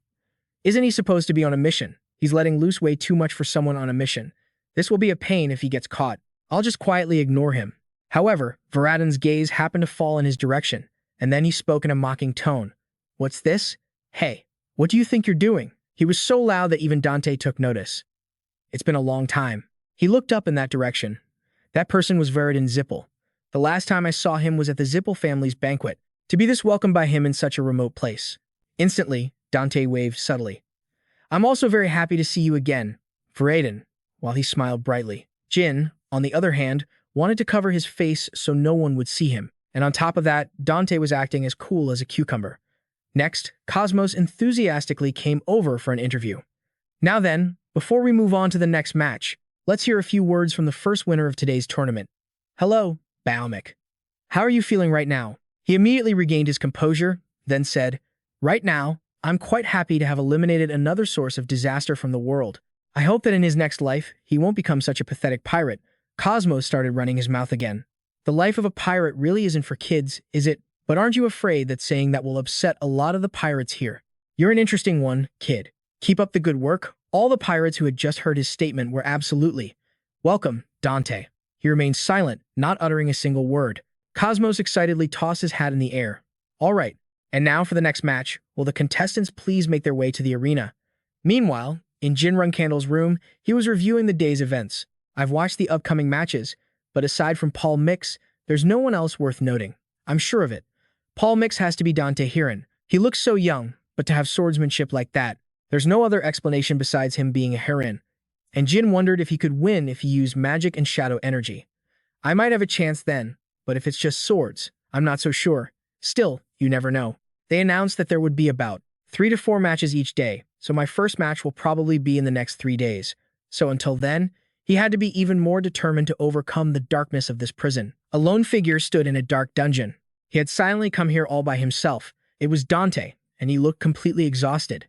Isn't he supposed to be on a mission? He's letting loose way too much for someone on a mission. This will be a pain if he gets caught. I'll just quietly ignore him. However, Veridin's gaze happened to fall in his direction, and then he spoke in a mocking tone. What's this? Hey, what do you think you're doing? He was so loud that even Dante took notice. It's been a long time. He looked up in that direction. That person was Veridin Zippel. The last time I saw him was at the Zippel family's banquet. To be this welcomed by him in such a remote place. Instantly, Dante waved subtly. I'm also very happy to see you again, Veridin, while he smiled brightly. Jin, on the other hand, wanted to cover his face so no one would see him. And on top of that, Dante was acting as cool as a cucumber. Next, Cosmos enthusiastically came over for an interview. Now then, before we move on to the next match, let's hear a few words from the first winner of today's tournament. Hello, Balmec. How are you feeling right now? He immediately regained his composure, then said, right now, I'm quite happy to have eliminated another source of disaster from the world. I hope that in his next life, he won't become such a pathetic pirate. Cosmos started running his mouth again. The life of a pirate really isn't for kids, is it? But aren't you afraid that saying that will upset a lot of the pirates here? You're an interesting one, kid. Keep up the good work. All the pirates who had just heard his statement were absolutely. Welcome, Dante. He remained silent, not uttering a single word. Cosmos excitedly tossed his hat in the air. All right, and now for the next match. Will the contestants please make their way to the arena? Meanwhile, in Jin Runcandel's room, he was reviewing the day's events. I've watched the upcoming matches, but aside from Paul Mix, there's no one else worth noting. I'm sure of it. Paul Mix has to be Dante Heron. He looks so young, but to have swordsmanship like that, there's no other explanation besides him being a Heron. And Jin wondered if he could win if he used magic and shadow energy. I might have a chance then, but if it's just swords, I'm not so sure. Still, you never know. They announced that there would be about 3 to 4 matches each day, so my first match will probably be in the next 3 days. So until then, he had to be even more determined to overcome the darkness of this prison. A lone figure stood in a dark dungeon. He had silently come here all by himself. It was Dante, and he looked completely exhausted.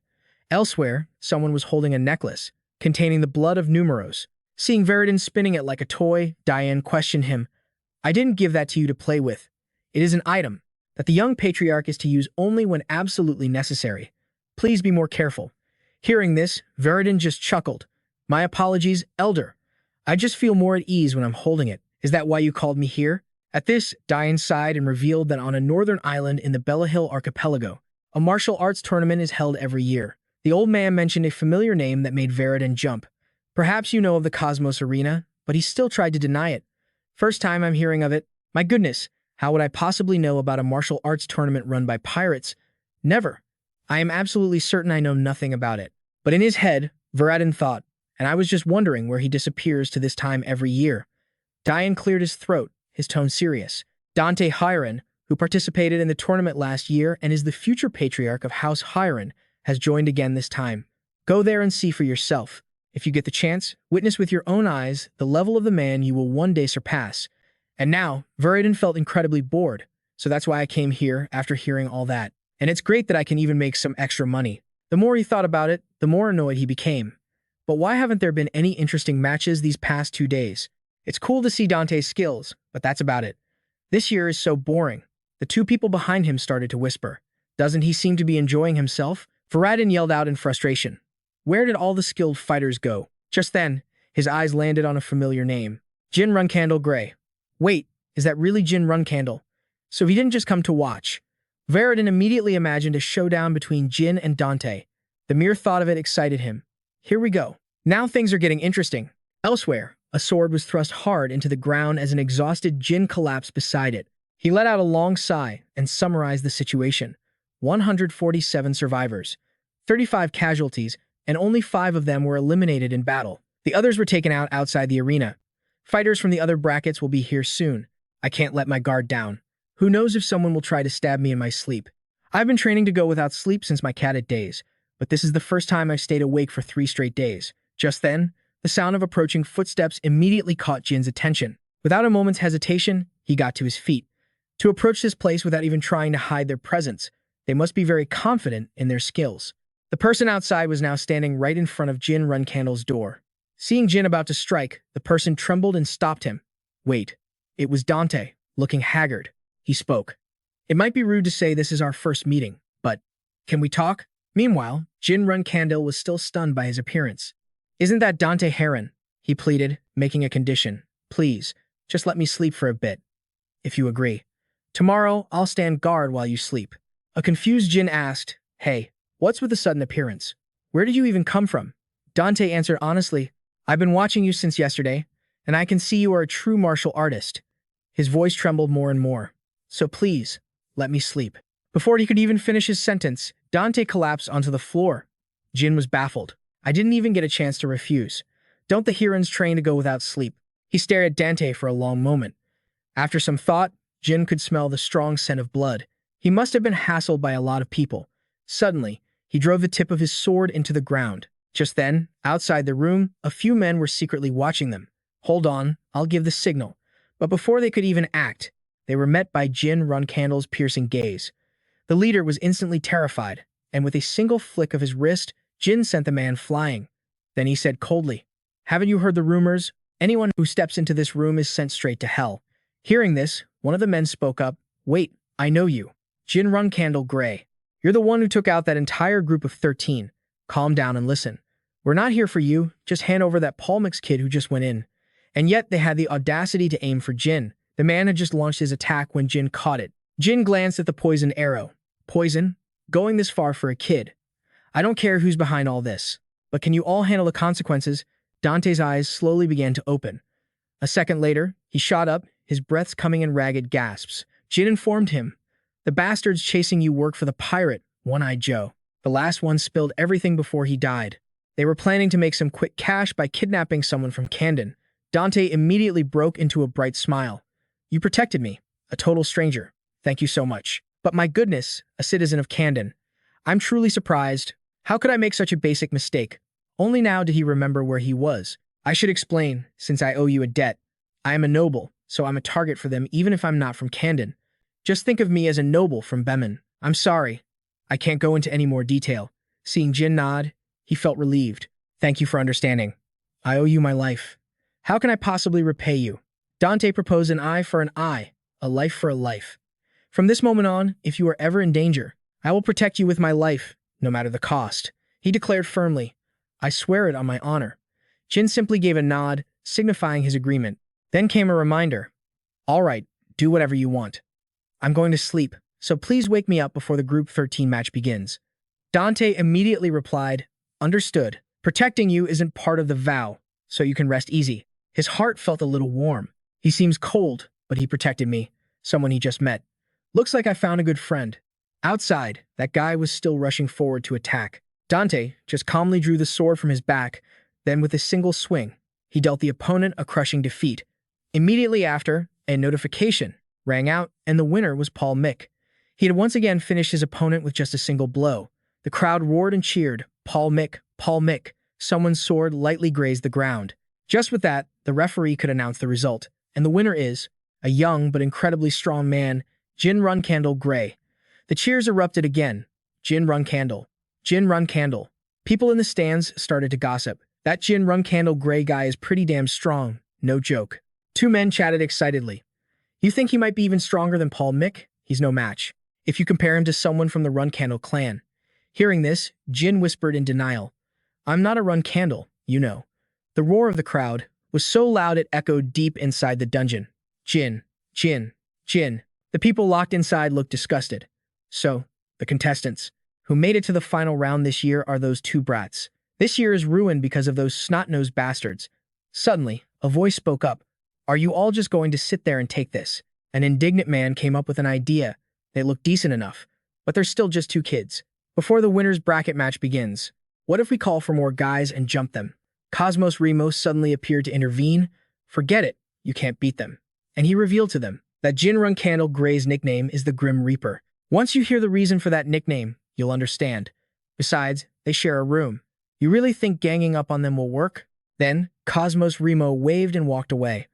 Elsewhere, someone was holding a necklace containing the blood of numeros. Seeing Veridin spinning it like a toy, Diane questioned him. I didn't give that to you to play with. It is an item that the young Patriarch is to use only when absolutely necessary. Please be more careful. Hearing this, Veridin just chuckled. My apologies, Elder. I just feel more at ease when I'm holding it. Is that why you called me here? At this, Diane sighed and revealed that on a northern island in the Bella Hill archipelago, a martial arts tournament is held every year. The old man mentioned a familiar name that made Veridin jump. Perhaps you know of the Cosmos Arena, but he still tried to deny it. First time I'm hearing of it. My goodness, how would I possibly know about a martial arts tournament run by pirates? Never. I am absolutely certain I know nothing about it. But in his head, Veridin thought, and I was just wondering where he disappears to this time every year. Dian cleared his throat, his tone serious. Dante Heir, who participated in the tournament last year and is the future Patriarch of House Heir, has joined again this time. Go there and see for yourself. If you get the chance, witness with your own eyes the level of the man you will one day surpass. And now, Veridin felt incredibly bored, so that's why I came here after hearing all that. And it's great that I can even make some extra money. The more he thought about it, the more annoyed he became. But why haven't there been any interesting matches these past 2 days? It's cool to see Dante's skills, but that's about it. This year is so boring. The two people behind him started to whisper. Doesn't he seem to be enjoying himself? Veridin yelled out in frustration. Where did all the skilled fighters go? Just then, his eyes landed on a familiar name. Jin Runcandel Gray. Wait, is that really Jin Runcandel? So he didn't just come to watch. Veridin immediately imagined a showdown between Jin and Dante. The mere thought of it excited him. Here we go. Now things are getting interesting. Elsewhere, a sword was thrust hard into the ground as an exhausted Jin collapsed beside it. He let out a long sigh and summarized the situation. 147 survivors, 35 casualties, and only 5 of them were eliminated in battle. The others were taken out outside the arena. Fighters from the other brackets will be here soon. I can't let my guard down. Who knows if someone will try to stab me in my sleep. I've been training to go without sleep since my cadet days, but this is the first time I've stayed awake for 3 straight days. Just then, the sound of approaching footsteps immediately caught Jin's attention. Without a moment's hesitation, he got to his feet. To approach this place without even trying to hide their presence, they must be very confident in their skills. The person outside was now standing right in front of Jin Runcandel's door. Seeing Jin about to strike, the person trembled and stopped him. Wait, it was Dante, looking haggard. He spoke. It might be rude to say this is our first meeting, but can we talk? Meanwhile, Jin Runcandel was still stunned by his appearance. Isn't that Dante Heron? He pleaded, making a condition. Please, just let me sleep for a bit. If you agree. Tomorrow, I'll stand guard while you sleep. A confused Jin asked, Hey, what's with the sudden appearance? Where did you even come from? Dante answered honestly, I've been watching you since yesterday, and I can see you are a true martial artist. His voice trembled more and more. So please, let me sleep. Before he could even finish his sentence, Dante collapsed onto the floor. Jin was baffled. I didn't even get a chance to refuse. Don't the Herons train to go without sleep? He stared at Dante for a long moment. After some thought, Jin could smell the strong scent of blood. He must have been hassled by a lot of people. Suddenly, he drove the tip of his sword into the ground. Just then, outside the room, a few men were secretly watching them. Hold on, I'll give the signal. But before they could even act, they were met by Jin Runcandel's piercing gaze. The leader was instantly terrified, and with a single flick of his wrist, Jin sent the man flying. Then he said coldly, Haven't you heard the rumors? Anyone who steps into this room is sent straight to hell. Hearing this, one of the men spoke up, Wait, I know you. Jin Runcandel Gray. You're the one who took out that entire group of 13. Calm down and listen. We're not here for you, just hand over that Palmix kid who just went in. And yet they had the audacity to aim for Jin. The man had just launched his attack when Jin caught it. Jin glanced at the poisoned arrow. Poison? Going this far for a kid. I don't care who's behind all this. But can you all handle the consequences? Dante's eyes slowly began to open. A second later, he shot up, his breaths coming in ragged gasps. Jin informed him. The bastards chasing you work for the pirate, One-Eyed Joe. The last one spilled everything before he died. They were planning to make some quick cash by kidnapping someone from Camden. Dante immediately broke into a bright smile. You protected me, a total stranger. Thank you so much. But my goodness, a citizen of Camden. I'm truly surprised. How could I make such a basic mistake? Only now did he remember where he was. I should explain, since I owe you a debt. I am a noble, so I'm a target for them even if I'm not from Camden. Just think of me as a noble from Bemin. I'm sorry. I can't go into any more detail. Seeing Jin nod, he felt relieved. Thank you for understanding. I owe you my life. How can I possibly repay you? Dante proposed an eye for an eye, a life for a life. From this moment on, if you are ever in danger, I will protect you with my life, no matter the cost. He declared firmly, I swear it on my honor. Jin simply gave a nod, signifying his agreement. Then came a reminder. All right, do whatever you want. I'm going to sleep, so please wake me up before the Group 13 match begins. Dante immediately replied, "Understood. Protecting you isn't part of the vow, so you can rest easy." His heart felt a little warm. He seems cold, but he protected me, someone he just met. Looks like I found a good friend. Outside, that guy was still rushing forward to attack. Dante just calmly drew the sword from his back, then with a single swing, he dealt the opponent a crushing defeat. Immediately after, a notification rang out, and the winner was Paul Mick. He had once again finished his opponent with just a single blow. The crowd roared and cheered, "Paul Mick, Paul Mick." Someone's sword lightly grazed the ground. Just with that, the referee could announce the result, and the winner is a young but incredibly strong man, Jin Runcandel Gray. The cheers erupted again. Jin Runcandel. Jin Runcandel. People in the stands started to gossip. That Jin Runcandel Gray guy is pretty damn strong, no joke. Two men chatted excitedly. You think he might be even stronger than Paul Mick? He's no match, if you compare him to someone from the Runcandel clan. Hearing this, Jin whispered in denial. I'm not a Runcandel, you know. The roar of the crowd was so loud it echoed deep inside the dungeon. Jin, Jin, Jin. The people locked inside looked disgusted. So, the contestants who made it to the final round this year are those two brats. This year is ruined because of those snot-nosed bastards. Suddenly, a voice spoke up. Are you all just going to sit there and take this? An indignant man came up with an idea. They look decent enough, but they're still just two kids. Before the winner's bracket match begins, what if we call for more guys and jump them? Cosmos Remos suddenly appeared to intervene. Forget it, you can't beat them. And he revealed to them that Jin Runcandel Gray's nickname is the Grim Reaper. Once you hear the reason for that nickname, you'll understand. Besides, they share a room. You really think ganging up on them will work? Then, Cosmos Remo waved and walked away.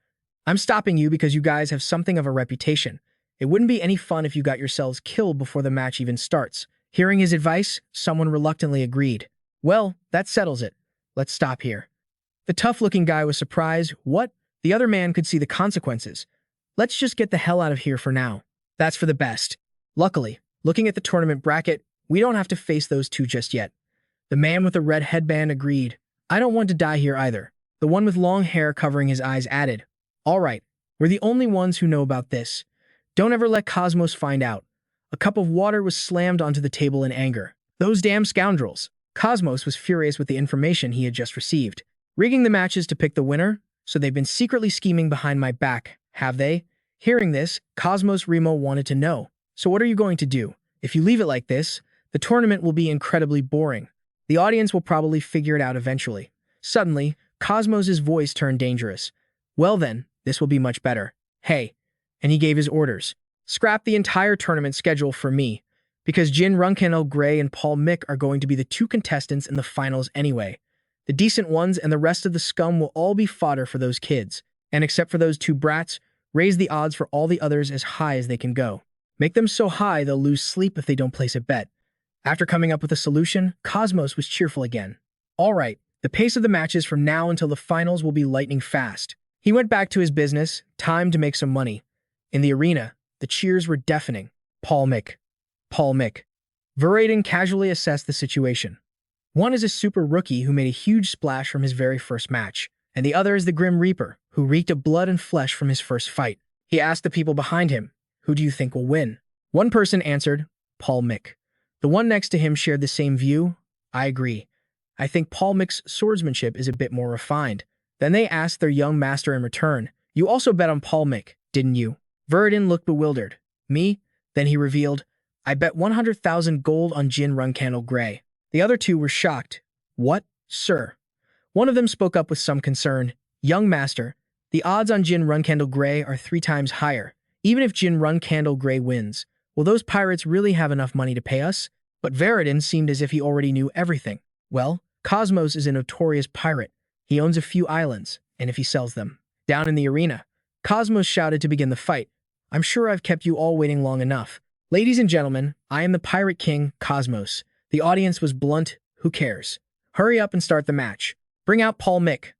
I'm stopping you because you guys have something of a reputation. It wouldn't be any fun if you got yourselves killed before the match even starts. Hearing his advice, someone reluctantly agreed. Well, that settles it. Let's stop here. The tough-looking guy was surprised. What? The other man could see the consequences. Let's just get the hell out of here for now. That's for the best. Luckily, looking at the tournament bracket, we don't have to face those two just yet. The man with the red headband agreed. I don't want to die here either. The one with long hair covering his eyes added. All right, we're the only ones who know about this. Don't ever let Cosmos find out. A cup of water was slammed onto the table in anger. Those damn scoundrels. Cosmos was furious with the information he had just received. Rigging the matches to pick the winner? So they've been secretly scheming behind my back, have they? Hearing this, Cosmos Remo wanted to know. So what are you going to do? If you leave it like this, the tournament will be incredibly boring. The audience will probably figure it out eventually. Suddenly, Cosmos' voice turned dangerous. Well then, this will be much better. Hey. And he gave his orders. Scrap the entire tournament schedule for me, because Jin Runcandel Gray and Paul Mick are going to be the two contestants in the finals anyway. The decent ones and the rest of the scum will all be fodder for those kids, and except for those two brats, raise the odds for all the others as high as they can go. Make them so high they'll lose sleep if they don't place a bet. After coming up with a solution, Cosmos was cheerful again. All right, the pace of the matches from now until the finals will be lightning fast. He went back to his business, time to make some money. In the arena, the cheers were deafening. Paul Mick. Paul Mick. Veradin casually assessed the situation. One is a super rookie who made a huge splash from his very first match, and the other is the Grim Reaper, who reeked of blood and flesh from his first fight. He asked the people behind him, who do you think will win? One person answered, Paul Mick. The one next to him shared the same view. I agree. I think Paul Mick's swordsmanship is a bit more refined. Then they asked their young master in return, you also bet on Paul Mick, didn't you? Veradin looked bewildered. Me? Then he revealed, I bet 100,000 gold on Jin Runcandel Gray. The other two were shocked. What, sir? One of them spoke up with some concern. Young master, the odds on Jin Runcandel Gray are 3 times higher. Even if Jin Runcandel Gray wins, will those pirates really have enough money to pay us? But Veradin seemed as if he already knew everything. Well, Cosmos is a notorious pirate. He owns a few islands, and if he sells them. Down in the arena, Cosmos shouted to begin the fight. I'm sure I've kept you all waiting long enough. Ladies and gentlemen, I am the Pirate King, Cosmos. The audience was blunt. Who cares? Hurry up and start the match. Bring out Paul Mick.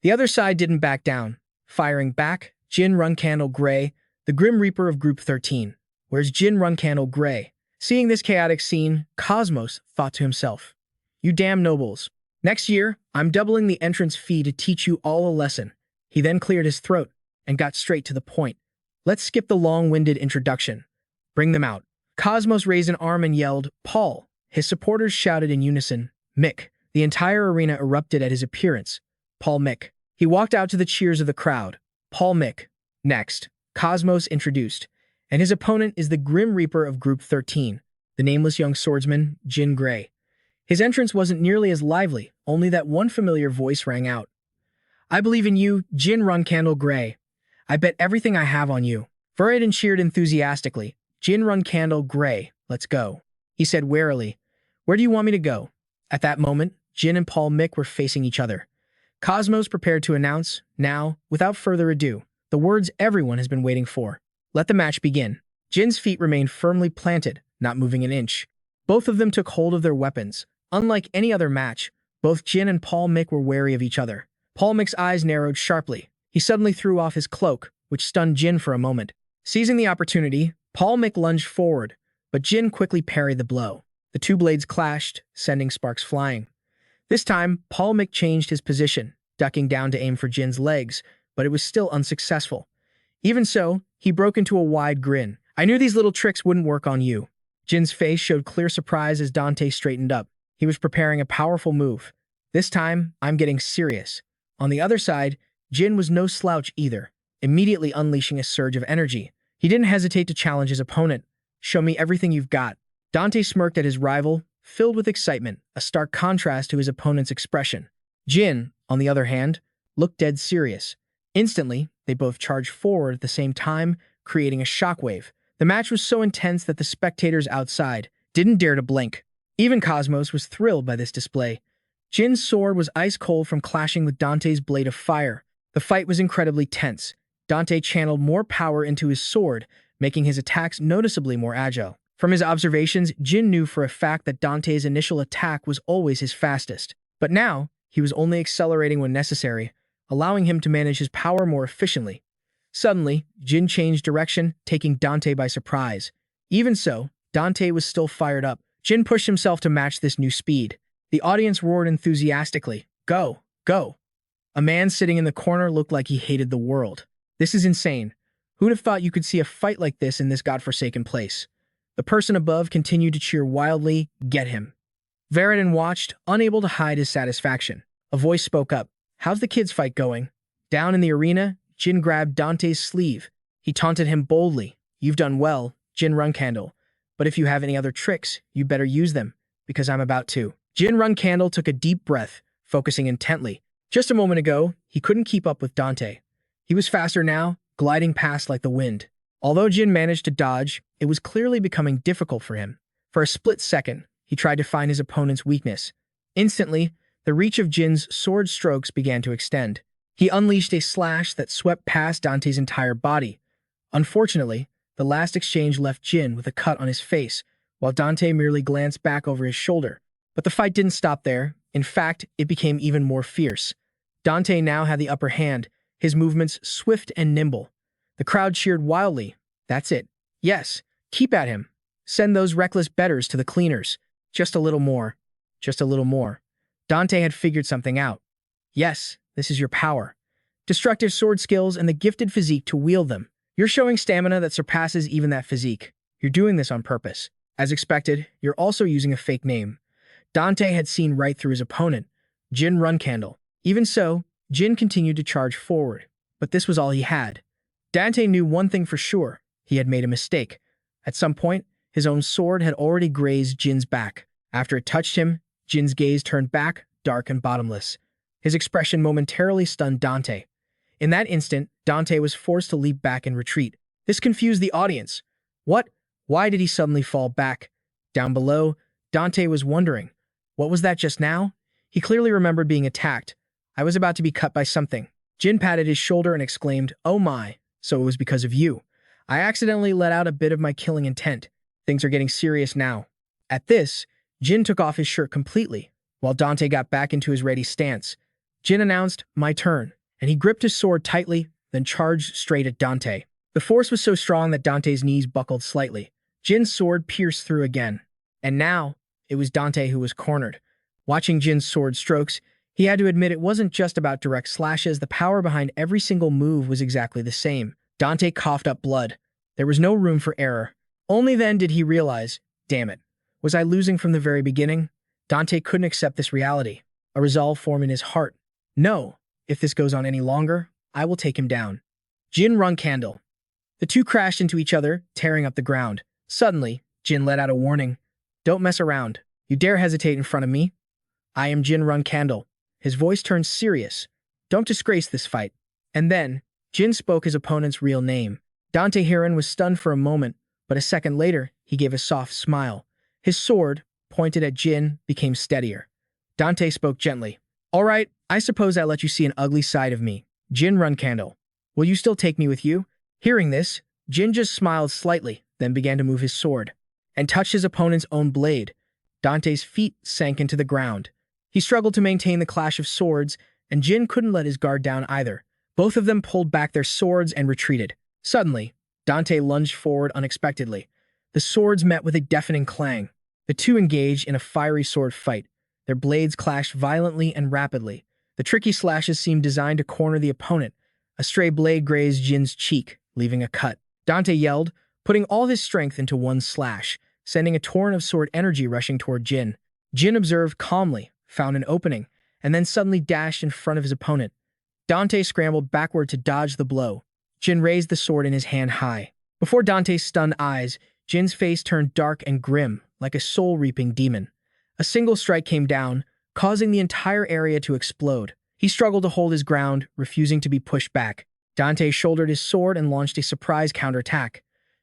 The other side didn't back down. Firing back, Jin Runcandel Gray, the Grim Reaper of Group 13. Where's Jin Runcandel Gray? Seeing this chaotic scene, Cosmos thought to himself, you damn nobles. Next year, I'm doubling the entrance fee to teach you all a lesson. He then cleared his throat and got straight to the point. Let's skip the long-winded introduction. Bring them out. Cosmos raised an arm and yelled, Paul. His supporters shouted in unison, "Mick." The entire arena erupted at his appearance. Paul Mick. He walked out to the cheers of the crowd. Paul Mick. Next, Cosmos introduced, and his opponent is the Grim Reaper of Group 13, the nameless young swordsman, Jin Gray. His entrance wasn't nearly as lively, only that one familiar voice rang out. "I believe in you, Jin Runcandel Gray. I bet everything I have on you." Veridon cheered enthusiastically. "Jin Runcandel Gray, let's go," he said warily. "Where do you want me to go?" At that moment, Jin and Paul Mick were facing each other. Cosmos prepared to announce, now, without further ado, the words everyone has been waiting for. "Let the match begin." Jin's feet remained firmly planted, not moving an inch. Both of them took hold of their weapons. Unlike any other match, both Jin and Paul Mick were wary of each other. Paul Mick's eyes narrowed sharply. He suddenly threw off his cloak, which stunned Jin for a moment. Seizing the opportunity, Paul Mick lunged forward, but Jin quickly parried the blow. The two blades clashed, sending sparks flying. This time, Paul Mick changed his position, ducking down to aim for Jin's legs, but it was still unsuccessful. Even so, he broke into a wide grin. "I knew these little tricks wouldn't work on you." Jin's face showed clear surprise as Dante straightened up. He was preparing a powerful move. "This time, I'm getting serious." On the other side, Jin was no slouch either, immediately unleashing a surge of energy. He didn't hesitate to challenge his opponent. "Show me everything you've got." Dante smirked at his rival, filled with excitement, a stark contrast to his opponent's expression. Jin, on the other hand, looked dead serious. Instantly, they both charged forward at the same time, creating a shockwave. The match was so intense that the spectators outside didn't dare to blink. Even Cosmos was thrilled by this display. Jin's sword was ice cold from clashing with Dante's blade of fire. The fight was incredibly tense. Dante channeled more power into his sword, making his attacks noticeably more agile. From his observations, Jin knew for a fact that Dante's initial attack was always his fastest. But now, he was only accelerating when necessary, allowing him to manage his power more efficiently. Suddenly, Jin changed direction, taking Dante by surprise. Even so, Dante was still fired up. Jin pushed himself to match this new speed. The audience roared enthusiastically. "Go! Go!" A man sitting in the corner looked like he hated the world. "This is insane. Who'd have thought you could see a fight like this in this godforsaken place?" The person above continued to cheer wildly, "Get him." Veridon watched, unable to hide his satisfaction. A voice spoke up. "How's the kids' fight going?" Down in the arena, Jin grabbed Dante's sleeve. He taunted him boldly. "You've done well, Jin Runcandel. But if you have any other tricks, you better use them, because I'm about to." Jin Runcandel took a deep breath, focusing intently. Just a moment ago, he couldn't keep up with Dante. He was faster now, gliding past like the wind. Although Jin managed to dodge, it was clearly becoming difficult for him. For a split second, he tried to find his opponent's weakness. Instantly, the reach of Jin's sword strokes began to extend. He unleashed a slash that swept past Dante's entire body. Unfortunately, the last exchange left Jin with a cut on his face, while Dante merely glanced back over his shoulder. But the fight didn't stop there. In fact, it became even more fierce. Dante now had the upper hand, his movements swift and nimble. The crowd cheered wildly. "That's it. Yes, keep at him. Send those reckless betters to the cleaners. Just a little more. Just a little more." Dante had figured something out. "Yes, this is your power. Destructive sword skills and the gifted physique to wield them. You're showing stamina that surpasses even that physique. You're doing this on purpose. As expected, you're also using a fake name." Dante had seen right through his opponent, Jin Runcandel. Even so, Jin continued to charge forward. But this was all he had. Dante knew one thing for sure. He had made a mistake. At some point, his own sword had already grazed Jin's back. After it touched him, Jin's gaze turned back, dark and bottomless. His expression momentarily stunned Dante. In that instant, Dante was forced to leap back and retreat. This confused the audience. What? Why did he suddenly fall back? Down below, Dante was wondering. What was that just now? He clearly remembered being attacked. "I was about to be cut by something." Jin patted his shoulder and exclaimed, "Oh my, so it was because of you. I accidentally let out a bit of my killing intent. Things are getting serious now." At this, Jin took off his shirt completely, while Dante got back into his ready stance. Jin announced, "My turn," and he gripped his sword tightly, then charged straight at Dante. The force was so strong that Dante's knees buckled slightly. Jin's sword pierced through again. And now, it was Dante who was cornered. Watching Jin's sword strokes, he had to admit it wasn't just about direct slashes. The power behind every single move was exactly the same. Dante coughed up blood. There was no room for error. Only then did he realize, damn it, Was I losing from the very beginning? Dante couldn't accept this reality. A resolve formed in his heart. No, if this goes on any longer, I will take him down. Jin Runcandel. The two crashed into each other, tearing up the ground. Suddenly, Jin let out a warning. Don't mess around. You dare hesitate in front of me? I am Jin Runcandel. His voice turned serious. Don't disgrace this fight. And then, Jin spoke his opponent's real name. Dante Heron was stunned for a moment, but a second later, he gave a soft smile. His sword, pointed at Jin, became steadier. Dante spoke gently. All right, I suppose I let you see an ugly side of me. Jin Runcandel. Will you still take me with you? Hearing this, Jin just smiled slightly, then began to move his sword, and touched his opponent's own blade. Dante's feet sank into the ground. He struggled to maintain the clash of swords, and Jin couldn't let his guard down either. Both of them pulled back their swords and retreated. Suddenly, Dante lunged forward unexpectedly. The swords met with a deafening clang. The two engaged in a fiery sword fight. Their blades clashed violently and rapidly. The tricky slashes seemed designed to corner the opponent. A stray blade grazed Jin's cheek, leaving a cut. Dante yelled, putting all his strength into one slash, sending a torrent of sword energy rushing toward Jin. Jin observed calmly, found an opening, and then suddenly dashed in front of his opponent. Dante scrambled backward to dodge the blow. Jin raised the sword in his hand high. Before Dante's stunned eyes, Jin's face turned dark and grim, like a soul-reaping demon. A single strike came down, causing the entire area to explode. He struggled to hold his ground, refusing to be pushed back. Dante shouldered his sword and launched a surprise counterattack.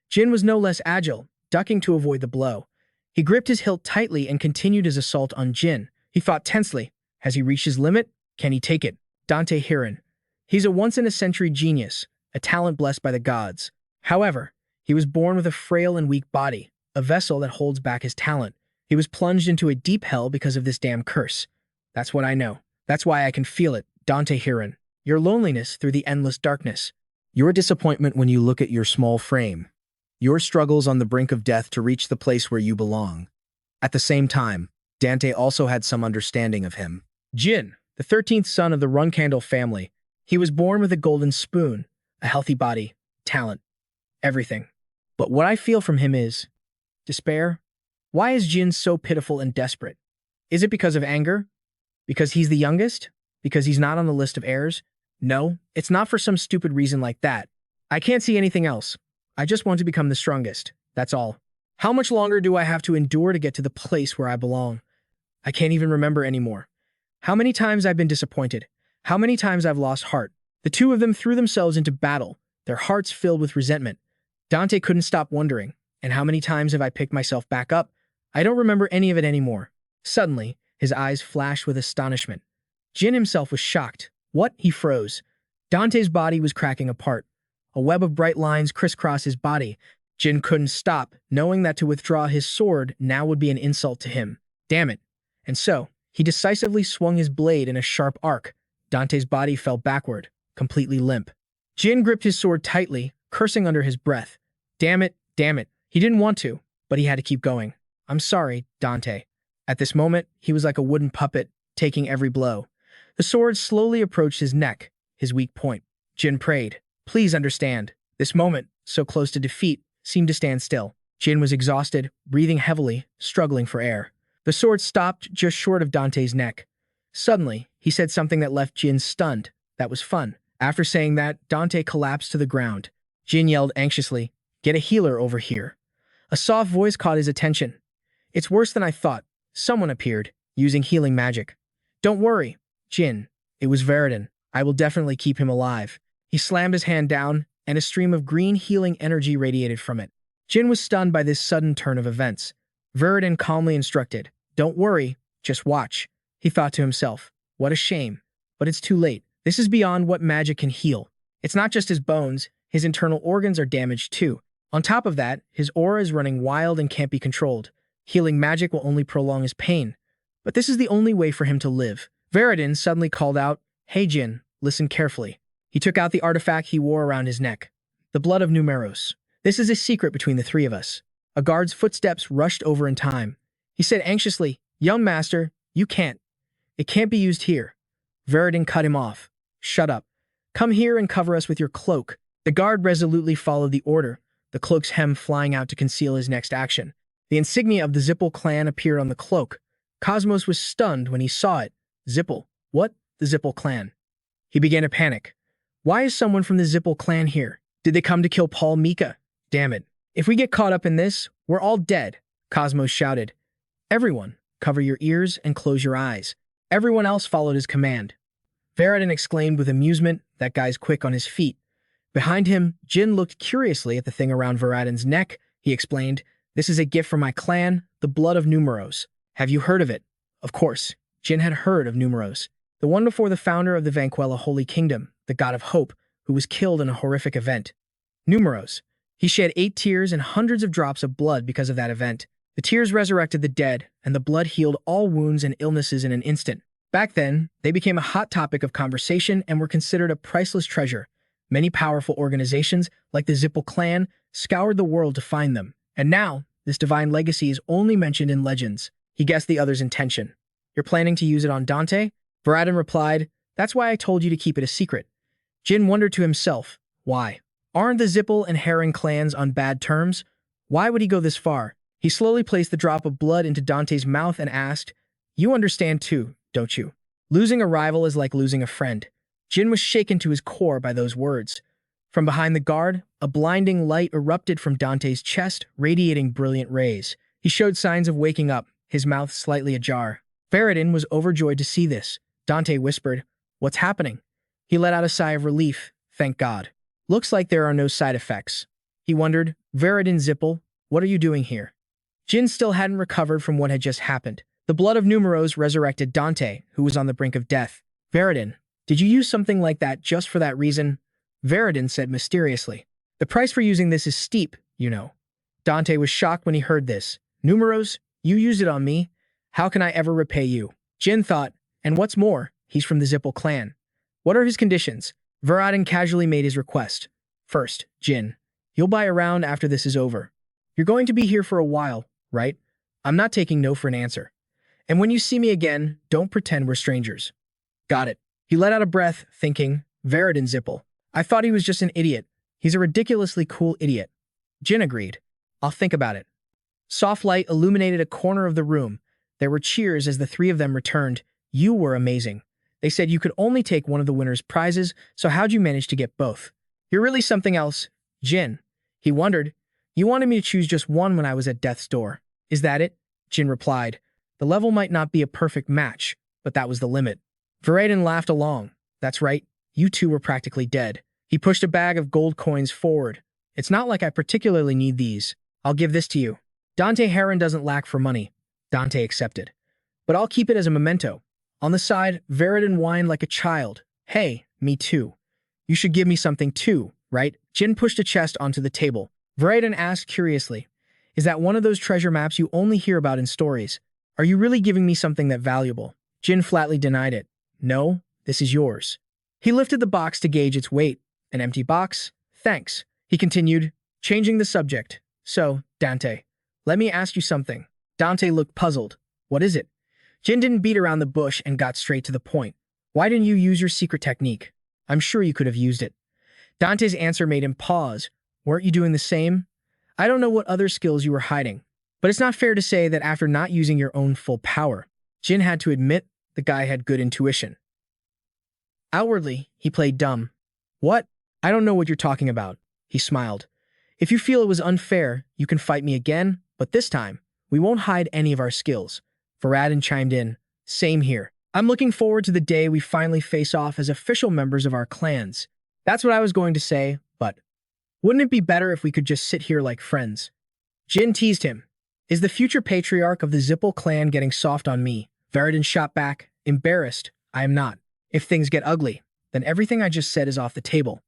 Jin was no less agile, ducking to avoid the blow. He gripped his hilt tightly and continued his assault on Jin. He fought tensely. Has he reached his limit? Can he take it? Dante Heron. He's a once-in-a-century genius, a talent blessed by the gods. However, he was born with a frail and weak body, a vessel that holds back his talent. He was plunged into a deep hell because of this damn curse. That's what I know. That's why I can feel it, Dante Heron. Your loneliness through the endless darkness. Your disappointment when you look at your small frame. Your struggles on the brink of death to reach the place where you belong. At the same time, Dante also had some understanding of him. Jin, the 13th son of the Runcandel family. He was born with a golden spoon, a healthy body, talent, everything. But what I feel from him is despair. Why is Jin so pitiful and desperate? Is it because of anger? Because he's the youngest? Because he's not on the list of heirs? No, it's not for some stupid reason like that. I can't see anything else. I just want to become the strongest. That's all. How much longer do I have to endure to get to the place where I belong? I can't even remember anymore. How many times I've been disappointed. How many times I've lost heart. The two of them threw themselves into battle, their hearts filled with resentment. Dante couldn't stop wondering, and how many times have I picked myself back up? I don't remember any of it anymore. Suddenly, his eyes flashed with astonishment. Jin himself was shocked. What? He froze. Dante's body was cracking apart. A web of bright lines crisscrossed his body. Jin couldn't stop, knowing that to withdraw his sword now would be an insult to him. Damn it. And so, he decisively swung his blade in a sharp arc. Dante's body fell backward, completely limp. Jin gripped his sword tightly, cursing under his breath. Damn it, damn it. He didn't want to, but he had to keep going. I'm sorry, Dante. At this moment, he was like a wooden puppet, taking every blow. The sword slowly approached his neck, his weak point. Jin prayed, please understand. This moment, so close to defeat, seemed to stand still. Jin was exhausted, breathing heavily, struggling for air. The sword stopped just short of Dante's neck. Suddenly, he said something that left Jin stunned. That was fun. After saying that, Dante collapsed to the ground. Jin yelled anxiously, get a healer over here. A soft voice caught his attention. It's worse than I thought. Someone appeared, using healing magic. Don't worry, Jin. It was Veridin. I will definitely keep him alive. He slammed his hand down, and a stream of green healing energy radiated from it. Jin was stunned by this sudden turn of events. Veridin calmly instructed, don't worry, just watch. He thought to himself, what a shame. But it's too late. This is beyond what magic can heal. It's not just his bones, his internal organs are damaged too. On top of that, his aura is running wild and can't be controlled. Healing magic will only prolong his pain. But this is the only way for him to live. Veridin suddenly called out, hey Jin, listen carefully. He took out the artifact he wore around his neck. The blood of Numeros. This is a secret between the three of us. A guard's footsteps rushed over in time. He said anxiously, young master, you can't. It can't be used here. Veridin cut him off. Shut up. Come here and cover us with your cloak. The guard resolutely followed the order, the cloak's hem flying out to conceal his next action. The insignia of the Zippel clan appeared on the cloak. Cosmos was stunned when he saw it. Zippel? What? The Zippel clan. He began to panic. Why is someone from the Zippel clan here? Did they come to kill Paul Mika? Damn it. If we get caught up in this, we're all dead, Cosmos shouted. Everyone, cover your ears and close your eyes. Everyone else followed his command. Varadin exclaimed with amusement. That guy's quick on his feet. Behind him, Jin looked curiously at the thing around Varadin's neck. He explained, "This is a gift from my clan, the blood of Numeros. Have you heard of it?" Of course, Jin had heard of Numeros, the one before the founder of the Vanquella Holy Kingdom, the god of hope, who was killed in a horrific event. Numeros. He shed 8 tears and hundreds of drops of blood because of that event. The tears resurrected the dead, and the blood healed all wounds and illnesses in an instant. Back then, they became a hot topic of conversation and were considered a priceless treasure. Many powerful organizations, like the Zippel clan, scoured the world to find them. And now, this divine legacy is only mentioned in legends. He guessed the other's intention. You're planning to use it on Dante? Varadin replied, "That's why I told you to keep it a secret." Jin wondered to himself, why? Aren't the Zippel and Heir clans on bad terms? Why would he go this far? He slowly placed the drop of blood into Dante's mouth and asked, "You understand too, don't you? Losing a rival is like losing a friend." Jin was shaken to his core by those words. From behind the guard, a blinding light erupted from Dante's chest, radiating brilliant rays. He showed signs of waking up, his mouth slightly ajar. Varadin was overjoyed to see this. Dante whispered, "What's happening?" He let out a sigh of relief. Thank God. Looks like there are no side effects. He wondered, Varadin Zippel, what are you doing here? Jin still hadn't recovered from what had just happened. The blood of Numeros resurrected Dante, who was on the brink of death. Varadin, did you use something like that just for that reason? Varadin said mysteriously. The price for using this is steep, you know. Dante was shocked when he heard this. Numeros, you used it on me. How can I ever repay you? Jin thought, and what's more, he's from the Zippel clan. What are his conditions? Varadin casually made his request. First, Jin, you'll buy a round after this is over. You're going to be here for a while, right? I'm not taking no for an answer. And when you see me again, don't pretend we're strangers. Got it. He let out a breath, thinking, Varadin Zippel. I thought he was just an idiot. He's a ridiculously cool idiot. Jin agreed. I'll think about it. Soft light illuminated a corner of the room. There were cheers as the three of them returned. You were amazing. They said you could only take one of the winner's prizes, so how'd you manage to get both? You're really something else, Jin. He wondered. You wanted me to choose just one when I was at death's door. Is that it? Jin replied. The level might not be a perfect match, but that was the limit. Varadin laughed along. That's right. You two were practically dead. He pushed a bag of gold coins forward. It's not like I particularly need these. I'll give this to you. Dante Heron doesn't lack for money. Dante accepted. But I'll keep it as a memento. On the side, Varadin whined like a child. Hey, me too. You should give me something too, right? Jin pushed a chest onto the table. Varadin asked curiously, is that one of those treasure maps you only hear about in stories? Are you really giving me something that valuable? Jin flatly denied it. No, this is yours. He lifted the box to gauge its weight. An empty box? Thanks. He continued, changing the subject. So, Dante, let me ask you something. Dante looked puzzled. What is it? Jin didn't beat around the bush and got straight to the point. Why didn't you use your secret technique? I'm sure you could have used it. Dante's answer made him pause. Weren't you doing the same? I don't know what other skills you were hiding, but it's not fair to say that after not using your own full power. Jin had to admit the guy had good intuition. Outwardly, he played dumb. What? I don't know what you're talking about. He smiled. If you feel it was unfair, you can fight me again, but this time, we won't hide any of our skills. Varadin chimed in. Same here. I'm looking forward to the day we finally face off as official members of our clans. That's what I was going to say, but wouldn't it be better if we could just sit here like friends? Jin teased him. Is the future patriarch of the Zippel clan getting soft on me? Varadin shot back, embarrassed. I am not. If things get ugly, then everything I just said is off the table.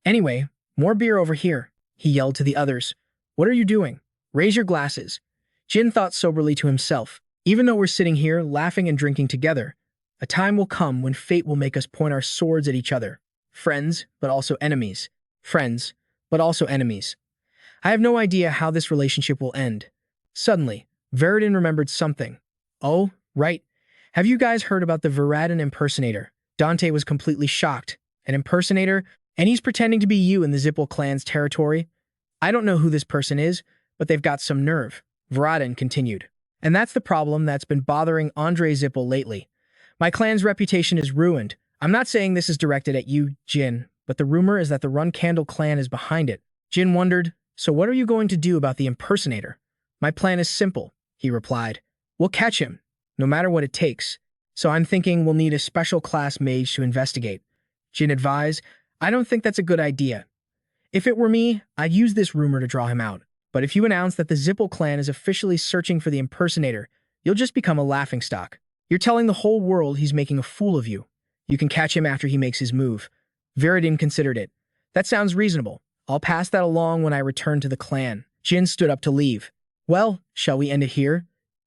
Anyway, more beer over here, he yelled to the others. What are you doing? Raise your glasses. Jin thought soberly to himself. Even though we're sitting here laughing and drinking together, a time will come when fate will make us point our swords at each other. Friends, but also enemies. Friends, but also enemies. I have no idea how this relationship will end. Suddenly, Varadin remembered something. Oh, right. Have you guys heard about the Varadin impersonator? Dante was completely shocked. An impersonator? And he's pretending to be you in the Zippel clan's territory? I don't know who this person is, but they've got some nerve. Varadin continued. And that's the problem that's been bothering Andre Zippel lately. My clan's reputation is ruined. I'm not saying this is directed at you, Jin, but the rumor is that the Runcandel clan is behind it. Jin wondered, so what are you going to do about the impersonator? My plan is simple, he replied. We'll catch him, no matter what it takes. So I'm thinking we'll need a special class mage to investigate. Jin advised, I don't think that's a good idea. If it were me, I'd use this rumor to draw him out. But if you announce that the Zippel clan is officially searching for the impersonator, you'll just become a laughingstock. You're telling the whole world he's making a fool of you. You can catch him after he makes his move. Varadin considered it. That sounds reasonable. I'll pass that along when I return to the clan. Jin stood up to leave. Well, shall we end it here?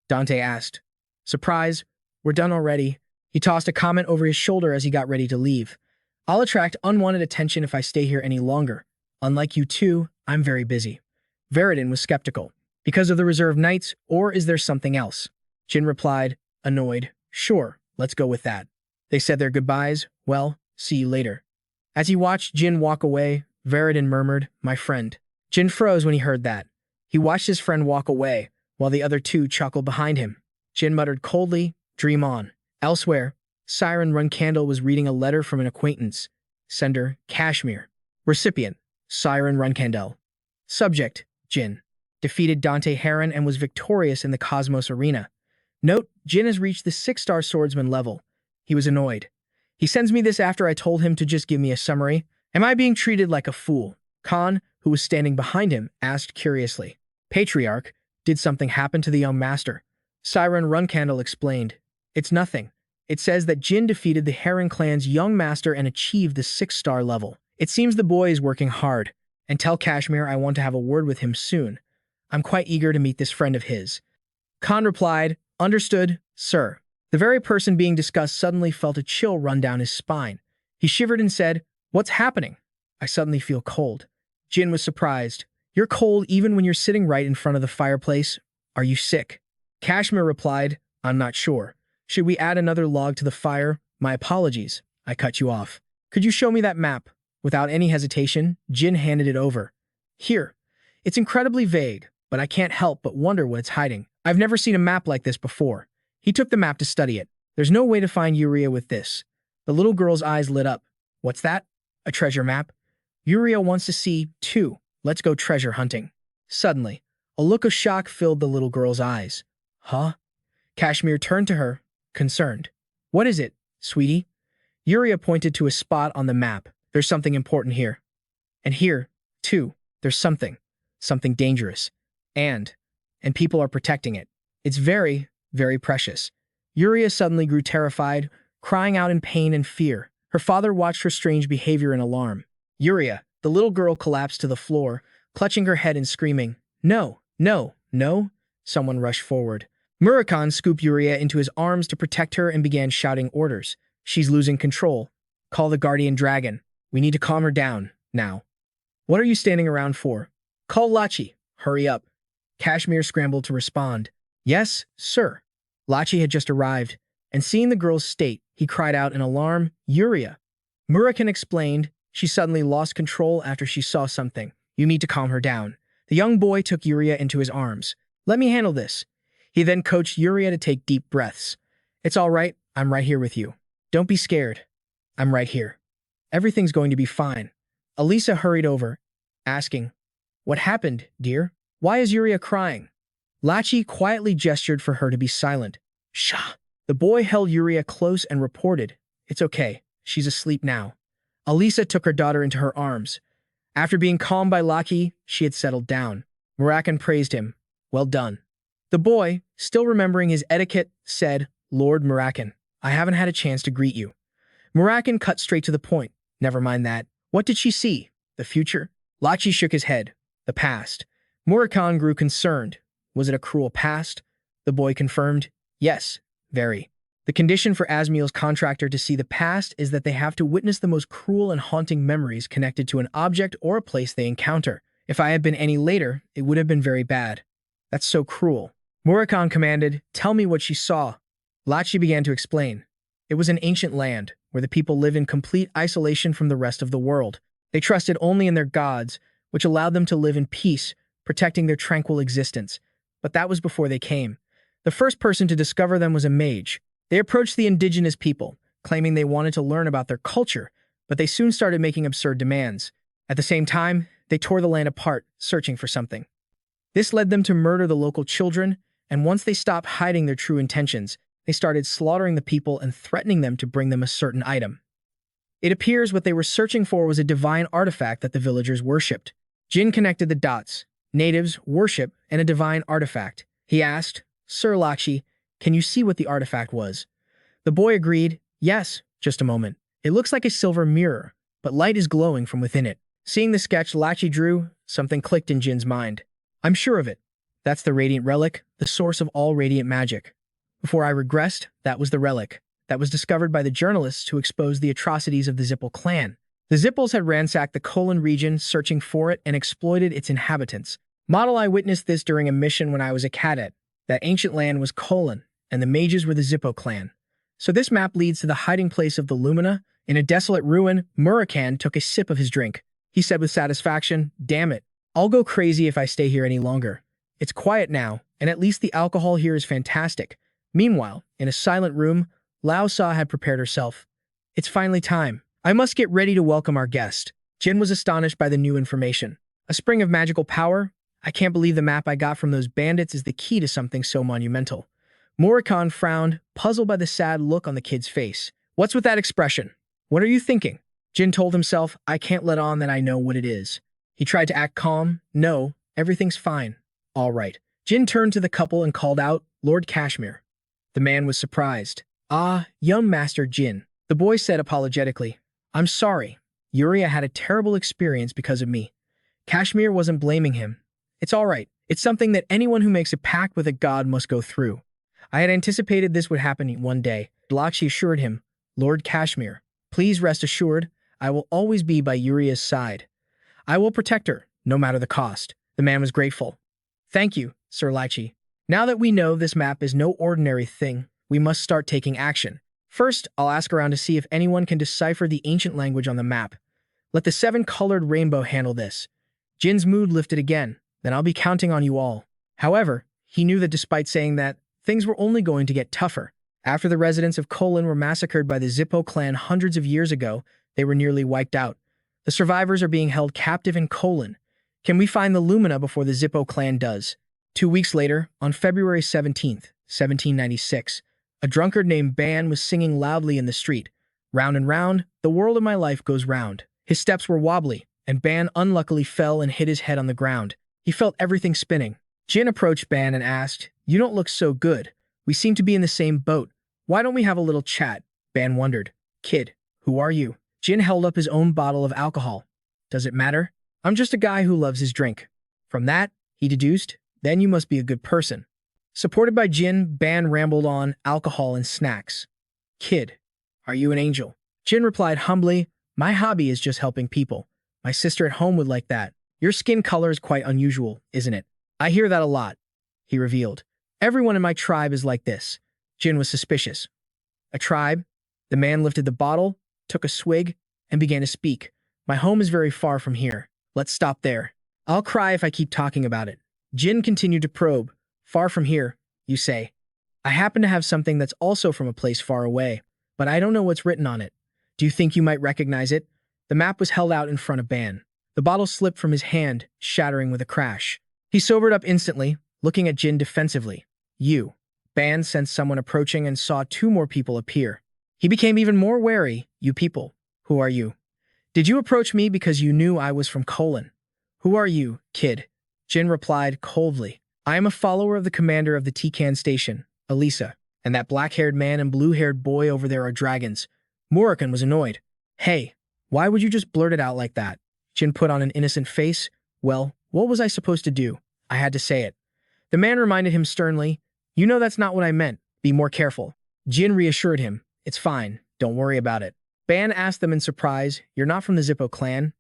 Dante asked. Surprise, we're done already. He tossed a comment over his shoulder as he got ready to leave. I'll attract unwanted attention if I stay here any longer. Unlike you two, I'm very busy. Varadin was skeptical. Because of the reserved knights, or is there something else? Jin replied, annoyed. Sure, let's go with that. They said their goodbyes. Well, see you later. As he watched Jin walk away, Varadin murmured, my friend. Jin froze when he heard that. He watched his friend walk away, while the other two chuckled behind him. Jin muttered coldly, dream on. Elsewhere, Siren Runcandel was reading a letter from an acquaintance. Sender, Kashmir. Recipient, Siren Runcandel. Subject, Jin. Defeated Dante Heron and was victorious in the Cosmos Arena. Note, Jin has reached the 6-star swordsman level. He was annoyed. He sends me this after I told him to just give me a summary. Am I being treated like a fool? Khan, who was standing behind him, asked curiously. Patriarch, did something happen to the young master? Siren Runcandel explained. It's nothing. It says that Jin defeated the Heron clan's young master and achieved the 6-star level. It seems the boy is working hard. And tell Kashmir I want to have a word with him soon. I'm quite eager to meet this friend of his. Khan replied, understood, sir. The very person being discussed suddenly felt a chill run down his spine. He shivered and said, what's happening? I suddenly feel cold. Jin was surprised. You're cold even when you're sitting right in front of the fireplace. Are you sick? Kashmir replied, I'm not sure. Should we add another log to the fire? My apologies. I cut you off. Could you show me that map? Without any hesitation, Jin handed it over. Here. It's incredibly vague, but I can't help but wonder what it's hiding. I've never seen a map like this before. He took the map to study it. There's no way to find Yuria with this. The little girl's eyes lit up. What's that? A treasure map? Yuria wants to see, too. Let's go treasure hunting. Suddenly, a look of shock filled the little girl's eyes. Huh? Kashmir turned to her, concerned. What is it, sweetie? Yuria pointed to a spot on the map. There's something important here. And here, too, there's something dangerous. And people are protecting it. It's very, very precious. Yuria suddenly grew terrified, crying out in pain and fear. Her father watched her strange behavior in alarm. Yuria, the little girl collapsed to the floor, clutching her head and screaming, no, no, no. Someone rushed forward. Murakan scooped Yuria into his arms to protect her and began shouting orders. She's losing control. Call the guardian dragon. We need to calm her down, now. What are you standing around for? Call Lachi. Hurry up. Kashmir scrambled to respond. Yes, sir. Lachi had just arrived, and seeing the girl's state, he cried out in alarm, Yuria. Murakan explained, she suddenly lost control after she saw something. You need to calm her down. The young boy took Yuria into his arms. Let me handle this. He then coached Yuria to take deep breaths. It's all right. I'm right here with you. Don't be scared. I'm right here. Everything's going to be fine. Elisa hurried over, asking, what happened, dear? Why is Yuria crying? Lachi quietly gestured for her to be silent. Shh. The boy held Yuria close and reported, it's okay. She's asleep now. Elisa took her daughter into her arms. After being calmed by Lachi, she had settled down. Murakan praised him. Well done. The boy, still remembering his etiquette, said, Lord Murakan, I haven't had a chance to greet you. Murakan cut straight to the point. Never mind that. What did she see? The future? Lachi shook his head. The past. Murakan grew concerned. Was it a cruel past? The boy confirmed. Yes, very. The condition for Asmiel's contractor to see the past is that they have to witness the most cruel and haunting memories connected to an object or a place they encounter. If I had been any later, it would have been very bad. That's so cruel. Murakan commanded, tell me what she saw. Lachi began to explain. It was an ancient land, where the people lived in complete isolation from the rest of the world. They trusted only in their gods, which allowed them to live in peace, protecting their tranquil existence. but that was before they came. The first person to discover them was a mage. They approached the indigenous people, claiming they wanted to learn about their culture, but they soon started making absurd demands. At the same time, they tore the land apart, searching for something. This led them to murder the local children, and once they stopped hiding their true intentions, they started slaughtering the people and threatening them to bring them a certain item. It appears what they were searching for was a divine artifact that the villagers worshipped. Jin connected the dots: natives, worship, and a divine artifact. He asked, "Sir Lakshi, can you see what the artifact was?" The boy agreed, "Yes, just a moment. It looks like a silver mirror, but light is glowing from within it." Seeing the sketch Lakshi drew, something clicked in Jin's mind. "I'm sure of it. That's the radiant relic, the source of all radiant magic. Before I regressed, that was the relic that was discovered by the journalists who exposed the atrocities of the Zippel clan. The Zippels had ransacked the Kolin region, searching for it and exploited its inhabitants. Model, I witnessed this during a mission when I was a cadet. That ancient land was Kolin, and the mages were the Zippo clan. So this map leads to the hiding place of the Lumina. In a desolate ruin, Murakan took a sip of his drink. He said with satisfaction, "Damn it, I'll go crazy if I stay here any longer. It's quiet now, and at least the alcohol here is fantastic." Meanwhile, in a silent room, Lao Sa had prepared herself. "It's finally time. I must get ready to welcome our guest." Jin was astonished by the new information. A spring of magical power? I can't believe the map I got from those bandits is the key to something so monumental. Murakan frowned, puzzled by the sad look on the kid's face. "What's with that expression? What are you thinking?" Jin told himself, "I can't let on that I know what it is." He tried to act calm. "No, everything's fine." "All right." Jin turned to the couple and called out, "Lord Kashmir." The man was surprised. "Ah, young Master Jin," the boy said apologetically. "I'm sorry. Yuria had a terrible experience because of me." Kashmir wasn't blaming him. "It's all right. It's something that anyone who makes a pact with a god must go through. I had anticipated this would happen one day." Lakshi assured him, "Lord Kashmir, please rest assured, I will always be by Yuria's side. I will protect her, no matter the cost." The man was grateful. "Thank you, Sir Lakshi. Now that we know this map is no ordinary thing, we must start taking action. First, I'll ask around to see if anyone can decipher the ancient language on the map. Let the seven-colored rainbow handle this." Jin's mood lifted again. "Then I'll be counting on you all." However, he knew that despite saying that, things were only going to get tougher. After the residents of Kolin were massacred by the Zippo clan hundreds of years ago, they were nearly wiped out. The survivors are being held captive in Kolin. Can we find the Lumina before the Zippo clan does? 2 weeks later, on February 17th, 1796, a drunkard named Ban was singing loudly in the street. "Round and round, the world of my life goes round." His steps were wobbly, and Ban unluckily fell and hit his head on the ground. He felt everything spinning. Jin approached Ban and asked, "You don't look so good. We seem to be in the same boat. Why don't we have a little chat?" Ban wondered. "Kid, who are you?" Jin held up his own bottle of alcohol. "Does it matter? I'm just a guy who loves his drink." From that, he deduced, "Then you must be a good person." Supported by Jin, Ban rambled on alcohol and snacks. "Kid, are you an angel?" Jin replied humbly, "My hobby is just helping people. My sister at home would like that. Your skin color is quite unusual, isn't it?" "I hear that a lot," he revealed. "Everyone in my tribe is like this." Jin was suspicious. "A tribe?" The man lifted the bottle, took a swig, and began to speak. "My home is very far from here. Let's stop there. I'll cry if I keep talking about it." Jin continued to probe. "Far from here, you say? I happen to have something that's also from a place far away, but I don't know what's written on it. Do you think you might recognize it?" The map was held out in front of Ban. The bottle slipped from his hand, shattering with a crash. He sobered up instantly, looking at Jin defensively. "You." Ban sensed someone approaching and saw 2 more people appear. He became even more wary. "You people, who are you? Did you approach me because you knew I was from Kolin?" "Who are you, kid?" Jin replied coldly. "I am a follower of the commander of the Tikan station, Elisa, and that black-haired man and blue-haired boy over there are dragons." Murakan was annoyed. "Hey, why would you just blurt it out like that?" Jin put on an innocent face. "Well, what was I supposed to do? I had to say it." The man reminded him sternly, "You know that's not what I meant. Be more careful." Jin reassured him, "It's fine. Don't worry about it." Ban asked them in surprise, "You're not from the Zippo clan?"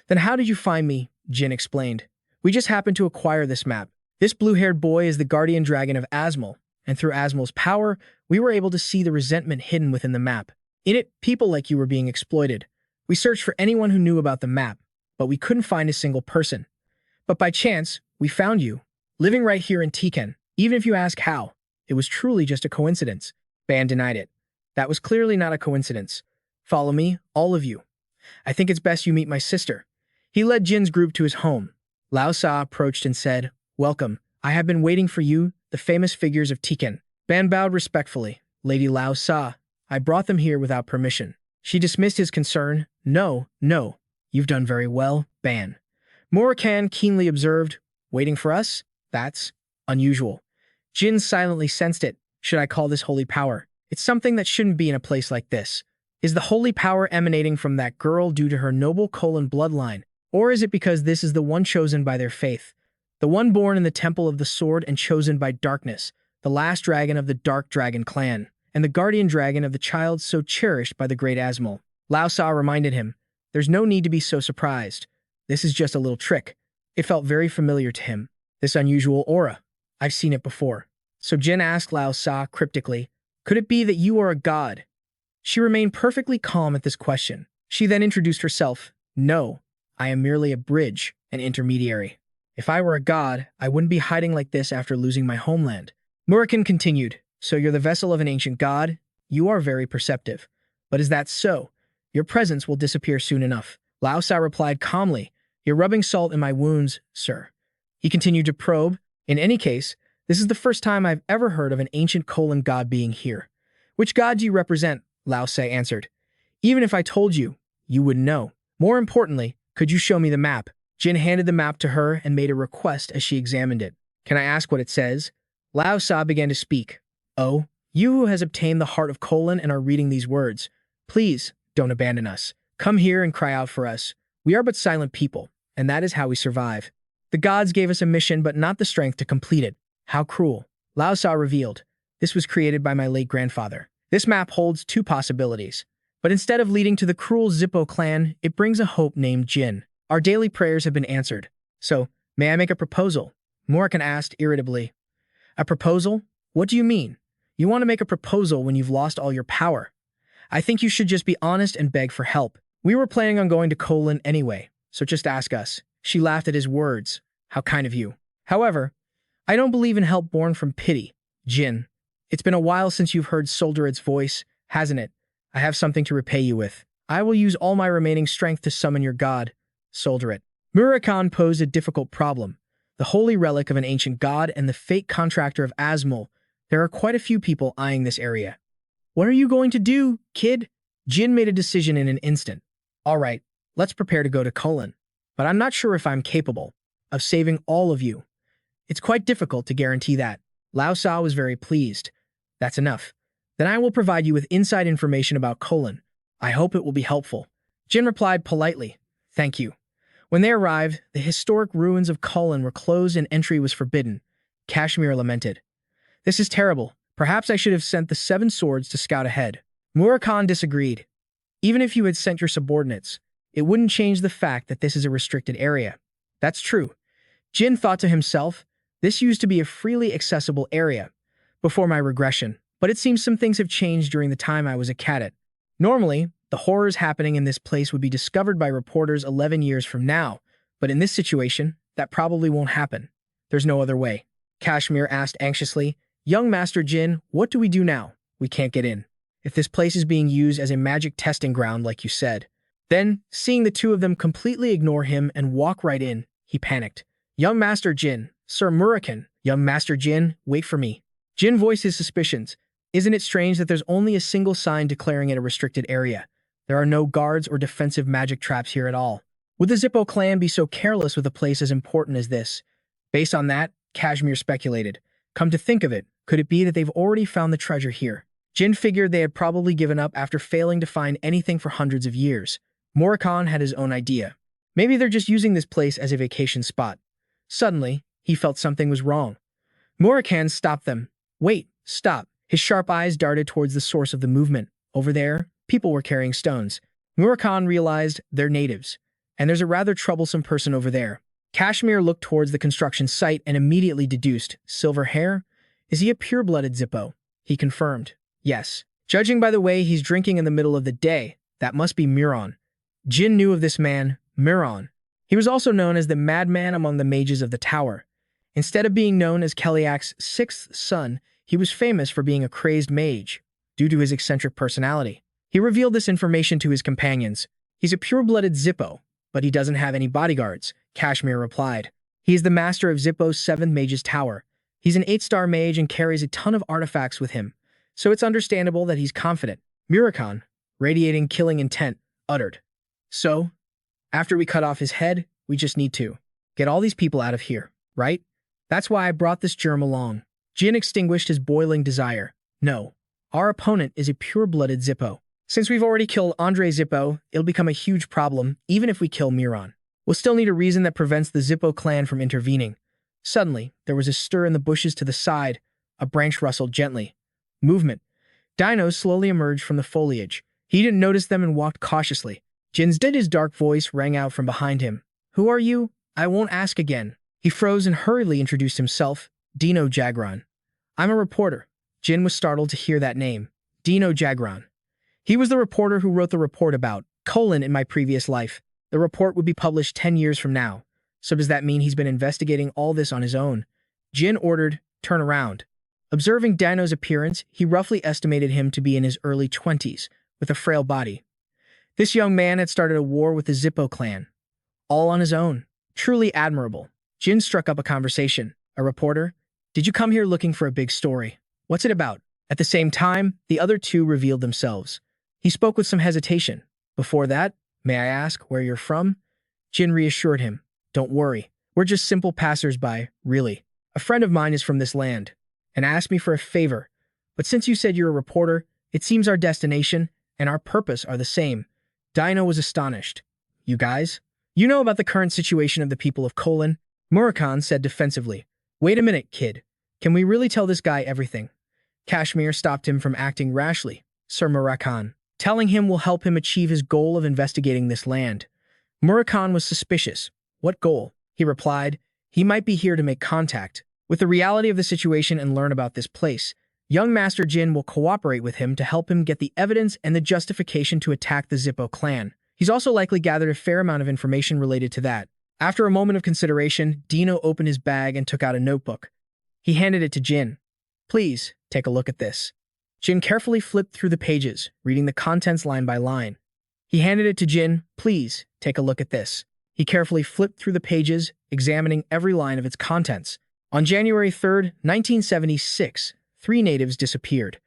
"Then how did you find me?" Jin explained. "We just happened to acquire this map. This blue-haired boy is the guardian dragon of Asmol, and through Asmol's power, we were able to see the resentment hidden within the map. In it, people like you were being exploited. We searched for anyone who knew about the map, but we couldn't find a single person. But by chance, we found you. living right here in Tiken. Even if you ask how, it was truly just a coincidence. Ban denied it. That was clearly not a coincidence. Follow me, all of you. I think it's best you meet my sister. He led Jin's group to his home. Lao Sa approached and said, "Welcome. I have been waiting for you, the famous figures of Tiken." Ban bowed respectfully. "Lady Lao Sa, I brought them here without permission." She dismissed his concern. No, you've done very well, Ban." Murakan keenly observed, "Waiting for us? That's unusual." Jin silently sensed it. Should I call this holy power? It's something that shouldn't be in a place like this. Is the holy power emanating from that girl due to her noble bloodline? Or is it because this is the one chosen by their faith? The one born in the temple of the sword and chosen by darkness, the last dragon of the dark dragon clan, and the guardian dragon of the child so cherished by the great Asmol. Lao Sa reminded him, "There's no need to be so surprised. This is just a little trick." It felt very familiar to him. This unusual aura. I've seen it before. So Jin asked Lao Sa cryptically, "Could it be that you are a god?" She remained perfectly calm at this question. She then introduced herself. "No, I am merely a bridge, an intermediary. If I were a god, I wouldn't be hiding like this after losing my homeland." Murakan continued, "So you're the vessel of an ancient god? You are very perceptive. But is that so? Your presence will disappear soon enough." Lao Sa replied calmly, "You're rubbing salt in my wounds, sir." He continued to probe. "In any case, this is the first time I've ever heard of an ancient god being here." "Which god do you represent?" Lao Sa answered. "Even if I told you, you wouldn't know. More importantly, could you show me the map?" Jin handed the map to her and made a request as she examined it. "Can I ask what it says?" Lao Sa began to speak. "Oh, you who has obtained the heart of and are reading these words, please don't abandon us. Come here and cry out for us. We are but silent people, and that is how we survive. The gods gave us a mission but not the strength to complete it." "How cruel." Lao Sa revealed. "This was created by my late grandfather. This map holds two possibilities. But instead of leading to the cruel Zippo clan, it brings a hope named Jin. Our daily prayers have been answered. So, may I make a proposal?" Murakan asked irritably. "A proposal? What do you mean? You want to make a proposal when you've lost all your power? I think you should just be honest and beg for help. We were planning on going to anyway, so just ask us." She laughed at his words. "How kind of you. However, I don't believe in help born from pity. Jin, it's been a while since you've heard Solderet's voice, hasn't it? I have something to repay you with. I will use all my remaining strength to summon your god, Solderet." Murakan posed a difficult problem. The holy relic of an ancient god and the fake contractor of Asmol. There are quite a few people eyeing this area. "What are you going to do, kid?" Jin made a decision in an instant. "All right, let's prepare to go to but I'm not sure if I'm capable of saving all of you. It's quite difficult to guarantee that." Lao Sa was very pleased. "That's enough. Then I will provide you with inside information about I hope it will be helpful." Jin replied politely, "Thank you." When they arrived, the historic ruins of were closed and entry was forbidden. Kashmir lamented, "This is terrible. Perhaps I should have sent the 7 swords to scout ahead." Murakan disagreed. "Even if you had sent your subordinates, it wouldn't change the fact that this is a restricted area." "That's true." Jin thought to himself, "This used to be a freely accessible area before my regression, but it seems some things have changed during the time I was a cadet. Normally, the horrors happening in this place would be discovered by reporters 11 years from now, but in this situation, that probably won't happen. There's no other way." Kashmir asked anxiously, "Young Master Jin, what do we do now? We can't get in. If this place is being used as a magic testing ground like you said." Then, seeing the two of them completely ignore him and walk right in, he panicked. "Young Master Jin, Sir Murakan, Young Master Jin, wait for me." Jin voiced his suspicions. "Isn't it strange that there's only a single sign declaring it a restricted area? There are no guards or defensive magic traps here at all. Would the Zippo clan be so careless with a place as important as this?" Based on that, Kashmir speculated. "Come to think of it, could it be that they've already found the treasure here?" Jin figured they had probably given up after failing to find anything for hundreds of years. Murakan had his own idea. Maybe they're just using this place as a vacation spot. Suddenly, he felt something was wrong. Murakan stopped them. "Wait, stop." His sharp eyes darted towards the source of the movement. Over there, people were carrying stones. Murakan realized they're natives, and there's a rather troublesome person over there. Kashmir looked towards the construction site and immediately deduced, "Silver hair? Is he a pure-blooded Zippo?" He confirmed, "Yes. Judging by the way he's drinking in the middle of the day, that must be Muron." Jin knew of this man, Muron. He was also known as the madman among the mages of the tower. Instead of being known as Keliak's sixth son, he was famous for being a crazed mage, due to his eccentric personality. He revealed this information to his companions. He's a pure-blooded Zippo, but he doesn't have any bodyguards, Kashmir replied. He is the master of Zippo's 7th Mage's Tower. He's an 8-star mage and carries a ton of artifacts with him, so it's understandable that he's confident. Murakan, radiating killing intent, uttered. So, after we cut off his head, we just need to get all these people out of here, right? That's why I brought this germ along. Jin extinguished his boiling desire. No, our opponent is a pure-blooded Zippo. Since we've already killed Andre Zippo, it'll become a huge problem even if we kill Miran. We'll still need a reason that prevents the Zippo clan from intervening. Suddenly, there was a stir in the bushes to the side. A branch rustled gently. Movement. Dinos slowly emerged from the foliage. He didn't notice them and walked cautiously. Jin's dark voice rang out from behind him. Who are you? I won't ask again. He froze and hurriedly introduced himself. Dino Jagran. I'm a reporter. Jin was startled to hear that name. Dino Jagran. He was the reporter who wrote the report about Colin in my previous life. The report would be published 10 years from now. So does that mean he's been investigating all this on his own? Jin ordered, turn around. Observing Dino's appearance, he roughly estimated him to be in his early 20s, with a frail body. This young man had started a war with the Zippo clan. All on his own. Truly admirable. Jin struck up a conversation. A reporter? Did you come here looking for a big story? What's it about? At the same time, the other two revealed themselves. He spoke with some hesitation. Before that, may I ask where you're from? Jin reassured him. Don't worry. We're just simple passers-by, really. A friend of mine is from this land, and asked me for a favor. But since you said you're a reporter, it seems our destination and our purpose are the same. Dino was astonished. You guys? You know about the current situation of the people of Colin? Murakan said defensively. Wait a minute, kid. Can we really tell this guy everything? Kashmir stopped him from acting rashly. Sir Murakan. Telling him will help him achieve his goal of investigating this land. Murakan was suspicious. What goal? He replied. He might be here to make contact with the reality of the situation and learn about this place. Young Master Jin will cooperate with him to help him get the evidence and the justification to attack the Zippo clan. He's also likely gathered a fair amount of information related to that. After a moment of consideration, Dino opened his bag and took out a notebook. He handed it to Jin. Please, take a look at this. Jin carefully flipped through the pages, reading the contents line by line. He handed it to Jin. Please, take a look at this. He carefully flipped through the pages, examining every line of its contents. On January 3rd, 1976, 3 natives disappeared.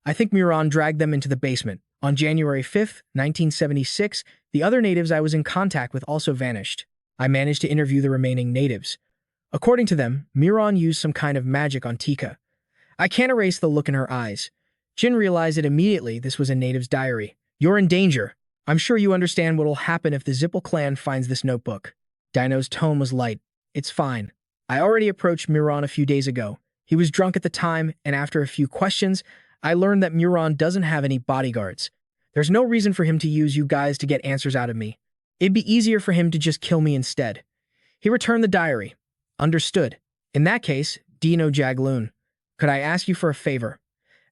I think Muran dragged them into the basement. On January 5th, 1976, the other natives I was in contact with also vanished. I managed to interview the remaining natives. According to them, Muran used some kind of magic on Tika. I can't erase the look in her eyes. Jin realized it immediately this was a native's diary. You're in danger. I'm sure you understand what will happen if the Zippo clan finds this notebook. Dino's tone was light. It's fine. I already approached Muran a few days ago. He was drunk at the time, and after a few questions, I learned that Muran doesn't have any bodyguards. There's no reason for him to use you guys to get answers out of me. It'd be easier for him to just kill me instead. He returned the diary. Understood. In that case, Dino Jagloon, could I ask you for a favor?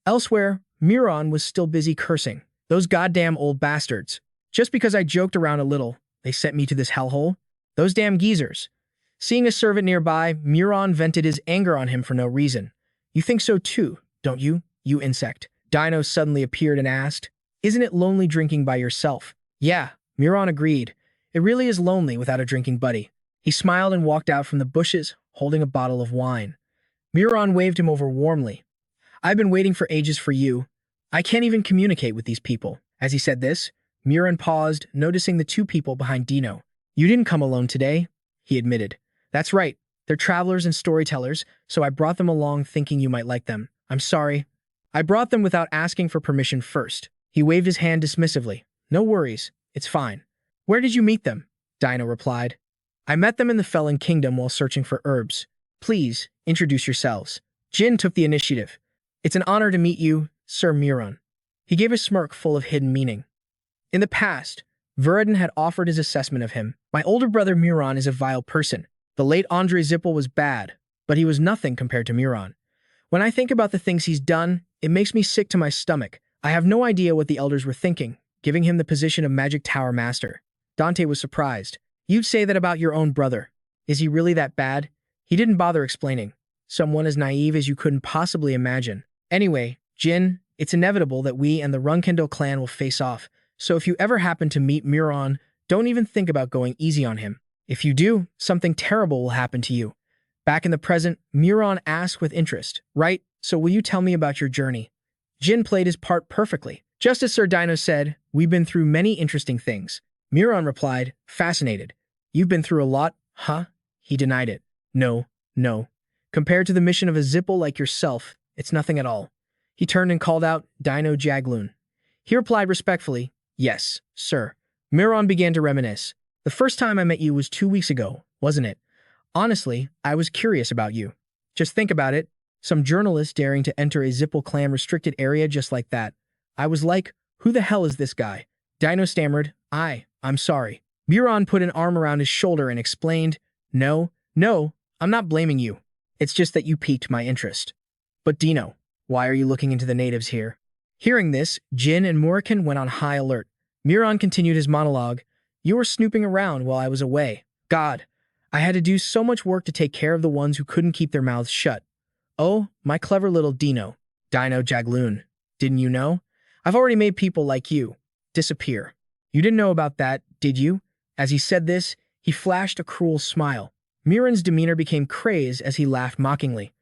Elsewhere, Muran was still busy cursing. Those goddamn old bastards. Just because I joked around a little, they sent me to this hellhole? Those damn geezers. Seeing a servant nearby, Muran vented his anger on him for no reason. You think so too, don't you, you insect? Dino suddenly appeared and asked, Isn't it lonely drinking by yourself? Yeah, Muran agreed. It really is lonely without a drinking buddy. He smiled and walked out from the bushes, holding a bottle of wine. Muran waved him over warmly. I've been waiting for ages for you. I can't even communicate with these people. As he said this, Muran paused, noticing the 2 people behind Dino. You didn't come alone today, he admitted. That's right. They're travelers and storytellers, so I brought them along thinking you might like them. I'm sorry. I brought them without asking for permission first. He waved his hand dismissively. No worries. It's fine. Where did you meet them? Dino replied. I met them in the Felon Kingdom while searching for herbs. Please, introduce yourselves. Jin took the initiative. It's an honor to meet you, Sir Muran. He gave a smirk full of hidden meaning. In the past, Viridin had offered his assessment of him. My older brother Muran is a vile person. The late Andre Zippo was bad, but he was nothing compared to Muran. When I think about the things he's done, it makes me sick to my stomach. I have no idea what the elders were thinking, giving him the position of Magic Tower Master. Dante was surprised. You'd say that about your own brother. Is he really that bad? He didn't bother explaining. Someone as naive as you couldn't possibly imagine. Anyway, Jin, it's inevitable that we and the Runcandel clan will face off, so if you ever happen to meet Murakan, don't even think about going easy on him. If you do, something terrible will happen to you. Back in the present, Murakan asked with interest, right, so will you tell me about your journey? Jin played his part perfectly. Just as Sir Dino said, we've been through many interesting things. Murakan replied, fascinated. You've been through a lot, huh? He denied it. No. Compared to the mission of a Zipple like yourself, it's nothing at all. He turned and called out, Dino Jagloon. He replied respectfully, yes, sir. Murakan began to reminisce. The first time I met you was 2 weeks ago, wasn't it? Honestly, I was curious about you. Just think about it. Some journalist daring to enter a Zipple clan restricted area just like that. I was like, who the hell is this guy? Dino stammered, I'm sorry. Murakan put an arm around his shoulder and explained, No, I'm not blaming you. It's just that you piqued my interest. But Dino, why are you looking into the natives here? Hearing this, Jin and Murakan went on high alert. Murakan continued his monologue. You were snooping around while I was away. God, I had to do so much work to take care of the ones who couldn't keep their mouths shut. Oh, my clever little Dino Jagloon. Didn't you know? I've already made people like you disappear. You didn't know about that, did you? As he said this, he flashed a cruel smile. Murakan's demeanor became crazed as he laughed mockingly.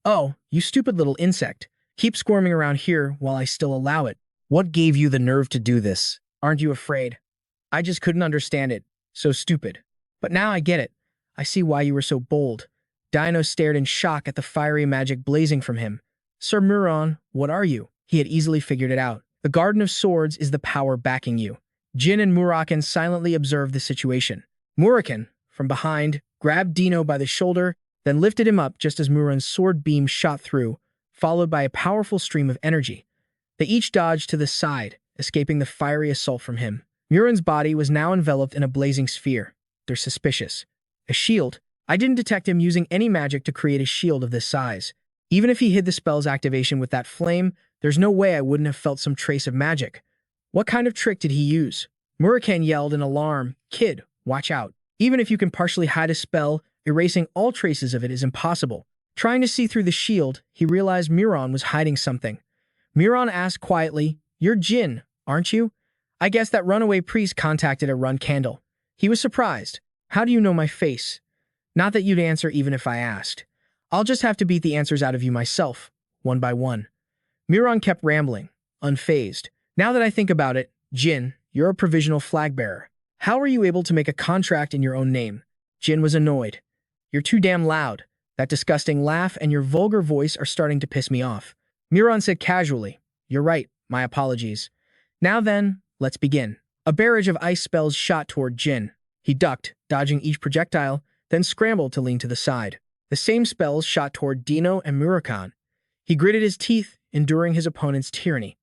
Oh, you stupid little insect. Keep squirming around here while I still allow it. What gave you the nerve to do this? Aren't you afraid? I just couldn't understand it. So stupid. But now I get it. I see why you were so bold. Dino stared in shock at the fiery magic blazing from him. Sir Murakan, what are you? He had easily figured it out. The Garden of Swords is the power backing you. Jin and Murakan silently observed the situation. Murakan, from behind, grabbed Dino by the shoulder, then lifted him up just as Murakan's sword beam shot through, followed by a powerful stream of energy. They each dodged to the side, escaping the fiery assault from him. Murakan's body was now enveloped in a blazing sphere. They're suspicious. A shield? I didn't detect him using any magic to create a shield of this size. Even if he hid the spell's activation with that flame, there's no way I wouldn't have felt some trace of magic. What kind of trick did he use? Murakan yelled in alarm, Kid, watch out. Even if you can partially hide a spell, erasing all traces of it is impossible. Trying to see through the shield, he realized Murakan was hiding something. Murakan asked quietly, You're Jin, aren't you? I guess that runaway priest contacted a Runcandel. He was surprised. How do you know my face? Not that you'd answer even if I asked. I'll just have to beat the answers out of you myself, one by one. Murakan kept rambling, unfazed. Now that I think about it, Jin, you're a provisional flag bearer. How are you able to make a contract in your own name? Jin was annoyed. You're too damn loud. That disgusting laugh and your vulgar voice are starting to piss me off. Murakan said casually, You're right, my apologies. Now then, let's begin. A barrage of ice spells shot toward Jin. He ducked, dodging each projectile, then scrambled to lean to the side. The same spells shot toward Dino and Murakan. He gritted his teeth, enduring his opponent's tyranny.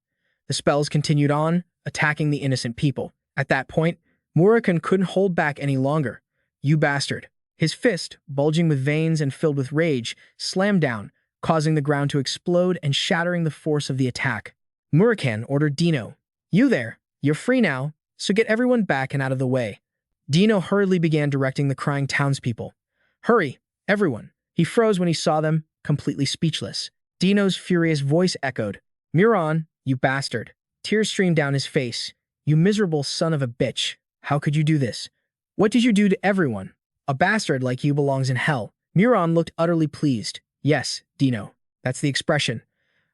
The spells continued on, attacking the innocent people. At that point, Murakan couldn't hold back any longer. You bastard. His fist, bulging with veins and filled with rage, slammed down, causing the ground to explode and shattering the force of the attack. Murakan ordered Dino, You there, you're free now, so get everyone back and out of the way. Dino hurriedly began directing the crying townspeople. Hurry, everyone. He froze when he saw them, completely speechless. Dino's furious voice echoed, Murakan, you bastard. Tears streamed down his face. You miserable son of a bitch. How could you do this? What did you do to everyone? A bastard like you belongs in hell. Murakan looked utterly pleased. Yes, Dino. That's the expression.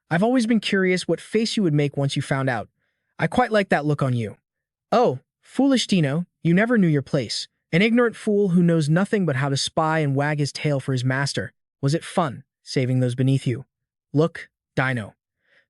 I've always been curious what face you would make once you found out. I quite like that look on you. Oh, foolish Dino, you never knew your place. An ignorant fool who knows nothing but how to spy and wag his tail for his master. Was it fun, saving those beneath you? Look, Dino.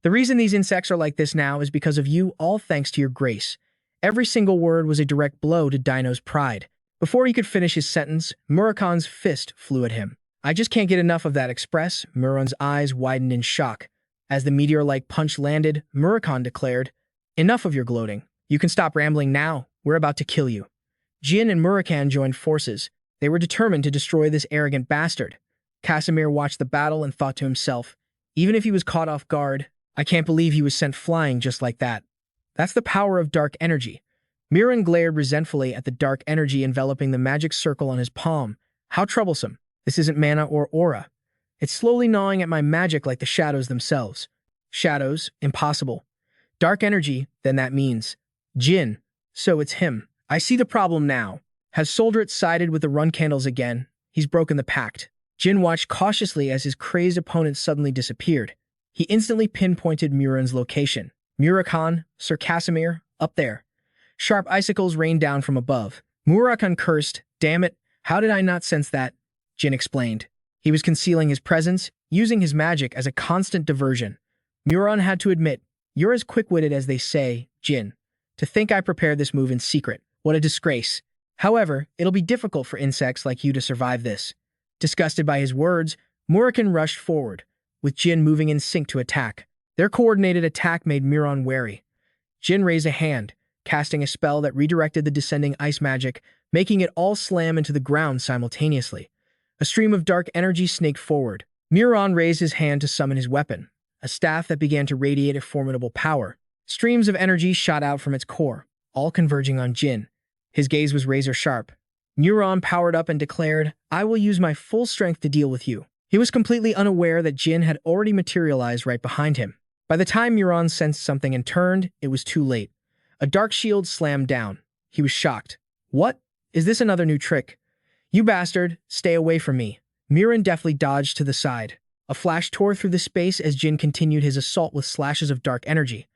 The reason these insects are like this now is because of you, all thanks to your grace. Every single word was a direct blow to Dino's pride. Before he could finish his sentence, Murakan's fist flew at him. I just can't get enough of that express. Murakan's eyes widened in shock. As the meteor-like punch landed, Murakan declared, Enough of your gloating. You can stop rambling now. We're about to kill you. Jin and Murakan joined forces. They were determined to destroy this arrogant bastard. Casimir watched the battle and thought to himself, even if he was caught off guard, I can't believe he was sent flying just like that. That's the power of dark energy. Murakan glared resentfully at the dark energy enveloping the magic circle on his palm. How troublesome. This isn't mana or aura. It's slowly gnawing at my magic like the shadows themselves. Shadows, impossible. Dark energy, then that means Jin. So it's him. I see the problem now. Has Solderet sided with the Runcandels again? He's broken the pact. Jin watched cautiously as his crazed opponent suddenly disappeared. He instantly pinpointed Murakan's location. Murakan, Sir Casimir, up there. Sharp icicles rained down from above. Murakan cursed. Damn it, how did I not sense that? Jin explained. He was concealing his presence, using his magic as a constant diversion. Murakan had to admit, you're as quick-witted as they say, Jin. To think I prepared this move in secret. What a disgrace. However, it'll be difficult for insects like you to survive this. Disgusted by his words, Murakan rushed forward, with Jin moving in sync to attack. Their coordinated attack made Murakan wary. Jin raised a hand, casting a spell that redirected the descending ice magic, making it all slam into the ground simultaneously. A stream of dark energy snaked forward. Murakan raised his hand to summon his weapon, a staff that began to radiate a formidable power. Streams of energy shot out from its core, all converging on Jin. His gaze was razor-sharp. Murakan powered up and declared, I will use my full strength to deal with you. He was completely unaware that Jin had already materialized right behind him. By the time Murakan sensed something and turned, it was too late. A dark shield slammed down. He was shocked. What? Is this another new trick? You bastard, stay away from me. Murakan deftly dodged to the side. A flash tore through the space as Jin continued his assault with slashes of dark energy.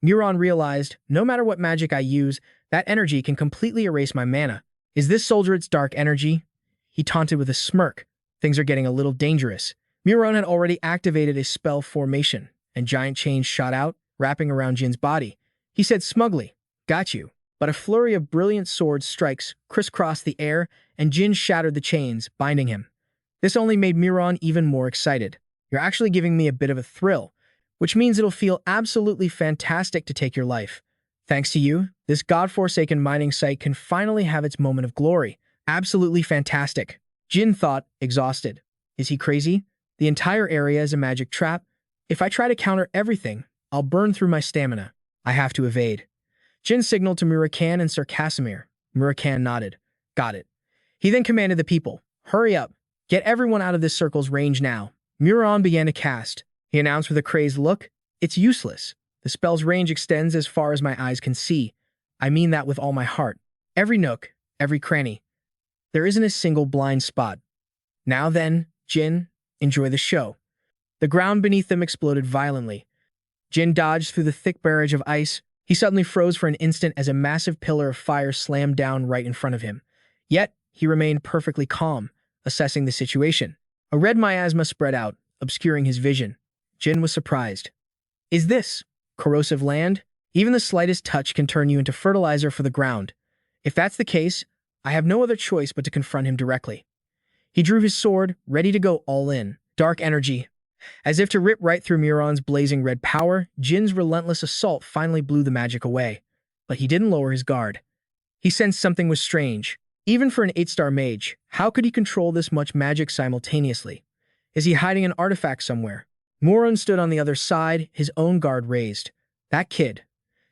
Murakan realized, no matter what magic I use, that energy can completely erase my mana. Is this Solderet's dark energy? He taunted with a smirk. Things are getting a little dangerous. Murakan had already activated a spell formation, and giant chains shot out, wrapping around Jin's body. He said smugly, got you. But a flurry of brilliant sword strikes crisscrossed the air, and Jin shattered the chains, binding him. This only made Murakan even more excited. You're actually giving me a bit of a thrill, which means it'll feel absolutely fantastic to take your life. Thanks to you, this godforsaken mining site can finally have its moment of glory. Absolutely fantastic. Jin thought, exhausted. Is he crazy? The entire area is a magic trap. If I try to counter everything, I'll burn through my stamina. I have to evade. Jin signaled to Murakan and Sir Casimir. Murakan nodded. Got it. He then commanded the people, hurry up. Get everyone out of this circle's range now. Murakan began to cast. He announced with a crazed look, it's useless. The spell's range extends as far as my eyes can see. I mean that with all my heart. Every nook, every cranny. There isn't a single blind spot. Now then, Jin, enjoy the show. The ground beneath them exploded violently. Jin dodged through the thick barrage of ice. He suddenly froze for an instant as a massive pillar of fire slammed down right in front of him. Yet, he remained perfectly calm, assessing the situation. A red miasma spread out, obscuring his vision. Jin was surprised. Is this corrosive land? Even the slightest touch can turn you into fertilizer for the ground. If that's the case, I have no other choice but to confront him directly. He drew his sword, ready to go all in. Dark energy. As if to rip right through Murakan's blazing red power, Jin's relentless assault finally blew the magic away. But he didn't lower his guard. He sensed something was strange. Even for an 8-star mage, how could he control this much magic simultaneously? Is he hiding an artifact somewhere? Murakan stood on the other side, his own guard raised. That kid.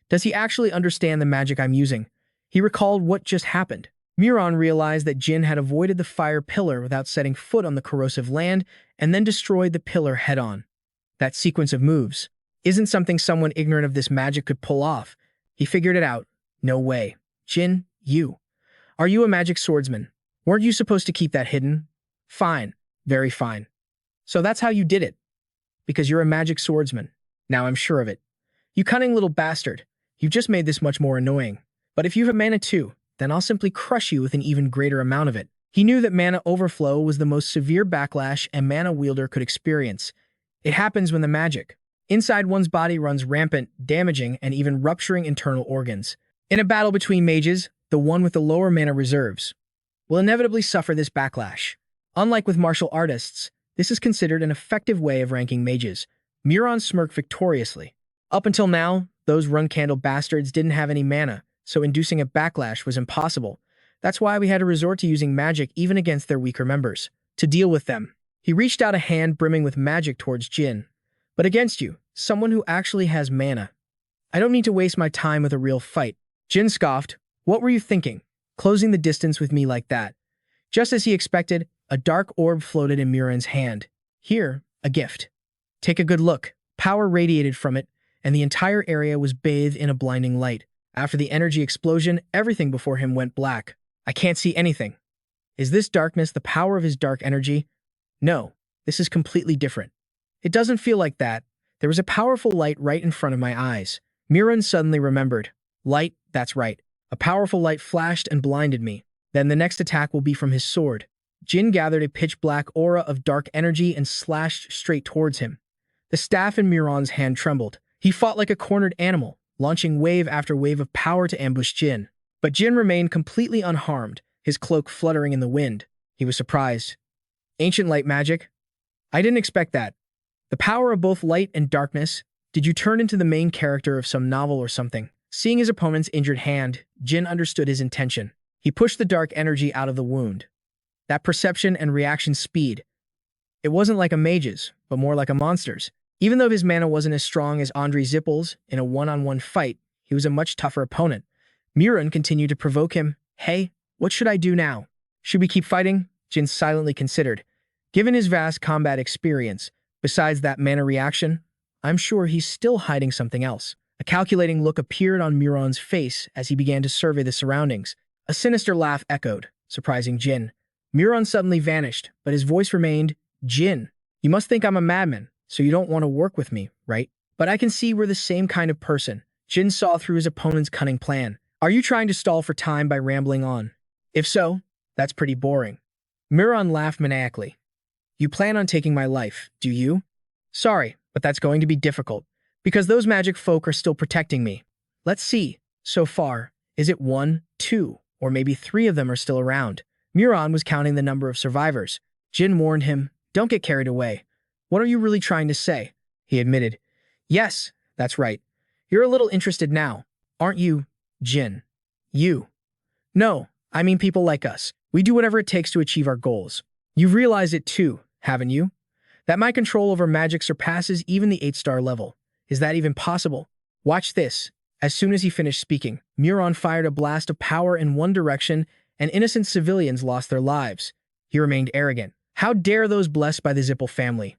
Does he actually understand the magic I'm using? He recalled what just happened. Murakan realized that Jin had avoided the fire pillar without setting foot on the corrosive land and then destroyed the pillar head-on. That sequence of moves isn't something someone ignorant of this magic could pull off. He figured it out. No way. Jin, you. Are you a magic swordsman? Weren't you supposed to keep that hidden? Fine. Very fine. So that's how you did it. Because you're a magic swordsman. Now I'm sure of it. You cunning little bastard. You've just made this much more annoying. But if you have mana too, then I'll simply crush you with an even greater amount of it. He knew that mana overflow was the most severe backlash a mana wielder could experience. It happens when the magic inside one's body runs rampant, damaging and even rupturing internal organs. In a battle between mages, the one with the lower mana reserves will inevitably suffer this backlash. Unlike with martial artists, this is considered an effective way of ranking mages. Murakan smirked victoriously. Up until now, those Runcandel bastards didn't have any mana, so inducing a backlash was impossible. That's why we had to resort to using magic even against their weaker members. To deal with them, he reached out a hand brimming with magic towards Jin. But against you, someone who actually has mana. I don't need to waste my time with a real fight. Jin scoffed. What were you thinking? Closing the distance with me like that? Just as he expected, A dark orb floated in Murakan's hand. Here, a gift. Take a good look. Power radiated from it, and the entire area was bathed in a blinding light. After the energy explosion, everything before him went black. I can't see anything. Is this darkness the power of his dark energy? No, this is completely different. It doesn't feel like that. There was a powerful light right in front of my eyes. Murakan suddenly remembered. Light, that's right. A powerful light flashed and blinded me. Then the next attack will be from his sword. Jin gathered a pitch-black aura of dark energy and slashed straight towards him. The staff in Murakan's hand trembled. He fought like a cornered animal, launching wave after wave of power to ambush Jin. But Jin remained completely unharmed, his cloak fluttering in the wind. He was surprised. Ancient light magic? I didn't expect that. The power of both light and darkness. Did you turn into the main character of some novel or something? Seeing his opponent's injured hand, Jin understood his intention. He pushed the dark energy out of the wound. That perception and reaction speed. It wasn't like a mage's, but more like a monster's. Even though his mana wasn't as strong as Andre Zippel's in a one-on-one fight, he was a much tougher opponent. Murakan continued to provoke him. Hey, what should I do now? Should we keep fighting? Jin silently considered. Given his vast combat experience, besides that mana reaction, I'm sure he's still hiding something else. A calculating look appeared on Murakan's face as he began to survey the surroundings. A sinister laugh echoed, surprising Jin. Murakan suddenly vanished, but his voice remained. Jin, you must think I'm a madman, so you don't want to work with me, right? But I can see we're the same kind of person. Jin saw through his opponent's cunning plan. Are you trying to stall for time by rambling on? If so, that's pretty boring. Murakan laughed maniacally. You plan on taking my life, do you? Sorry, but that's going to be difficult, because those magic folk are still protecting me. Let's see. So far, is it 1, 2, or maybe 3 of them are still around? Murakan was counting the number of survivors. Jin warned him, don't get carried away. What are you really trying to say? He admitted. Yes, that's right. You're a little interested now, aren't you, Jin? You. No, I mean people like us. We do whatever it takes to achieve our goals. You've realized it too, haven't you? That my control over magic surpasses even the 8-star level. Is that even possible? Watch this. As soon as he finished speaking, Murakan fired a blast of power in one direction, and innocent civilians lost their lives. He remained arrogant. How dare those blessed by the Zippel family?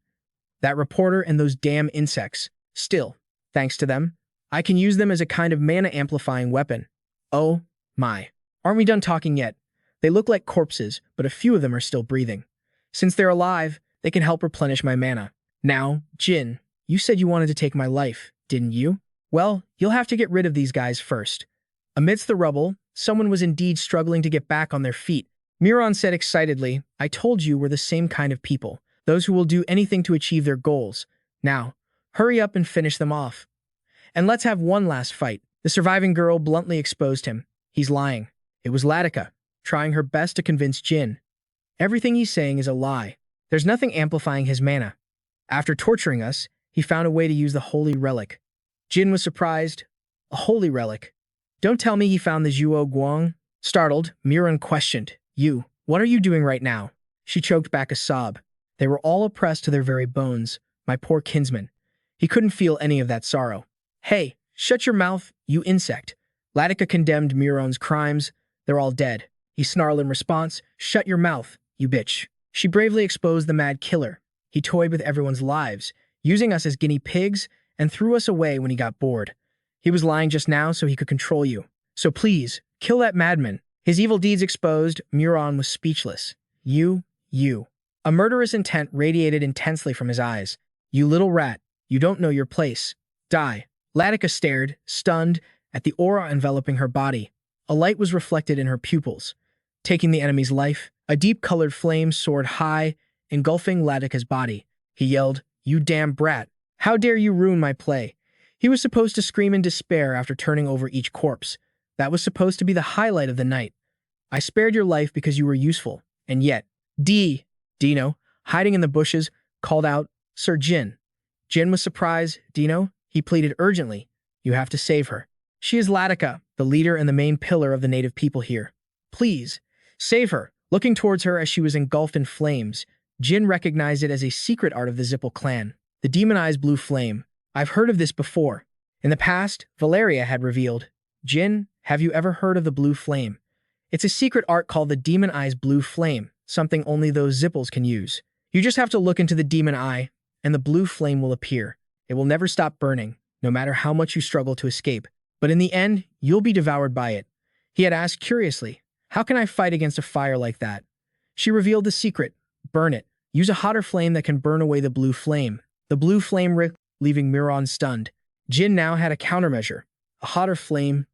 That reporter and those damn insects. Still, thanks to them, I can use them as a kind of mana-amplifying weapon. Oh, my. Aren't we done talking yet? They look like corpses, but a few of them are still breathing. Since they're alive, they can help replenish my mana. Now, Jin, you said you wanted to take my life, didn't you? Well, you'll have to get rid of these guys first. Amidst the rubble, someone was indeed struggling to get back on their feet. Murakan said excitedly, I told you we're the same kind of people, those who will do anything to achieve their goals. Now, hurry up and finish them off. And let's have one last fight. The surviving girl bluntly exposed him. He's lying. It was Latika, trying her best to convince Jin. Everything he's saying is a lie. There's nothing amplifying his mana. After torturing us, he found a way to use the holy relic. Jin was surprised. A holy relic? Don't tell me he found the Zhuo Guang. Startled, Murakan questioned. You, what are you doing right now? She choked back a sob. They were all oppressed to their very bones. My poor kinsman. He couldn't feel any of that sorrow. Hey, shut your mouth, you insect. Latika condemned Murakan's crimes. They're all dead. He snarled in response. Shut your mouth, you bitch. She bravely exposed the mad killer. He toyed with everyone's lives, using us as guinea pigs, and threw us away when he got bored. He was lying just now so he could control you. So please, kill that madman. His evil deeds exposed, Murakan was speechless. You. A murderous intent radiated intensely from his eyes. You little rat, you don't know your place. Die. Latika stared, stunned, at the aura enveloping her body. A light was reflected in her pupils. Taking the enemy's life, a deep-colored flame soared high, engulfing Latika's body. He yelled, You damn brat. How dare you ruin my play? He was supposed to scream in despair after turning over each corpse. That was supposed to be the highlight of the night. I spared your life because you were useful, and yet, Dino, hiding in the bushes, called out, Sir Jin. Jin was surprised. Dino, he pleaded urgently, you have to save her. She is Latika, the leader and the main pillar of the native people here. Please, save her. Looking towards her as she was engulfed in flames, Jin recognized it as a secret art of the Zippel clan, the demonized blue flame. I've heard of this before. In the past, Valeria had revealed, Jin, have you ever heard of the blue flame? It's a secret art called the demonized blue flame, something only those zipples can use. You just have to look into the demon eye, and the blue flame will appear. It will never stop burning, no matter how much you struggle to escape. But in the end, you'll be devoured by it. He had asked curiously, how can I fight against a fire like that? She revealed the secret. Burn it. Use a hotter flame that can burn away the blue flame. The blue flame ripped, leaving Murakan stunned. Jin now had a countermeasure. A hotter flame,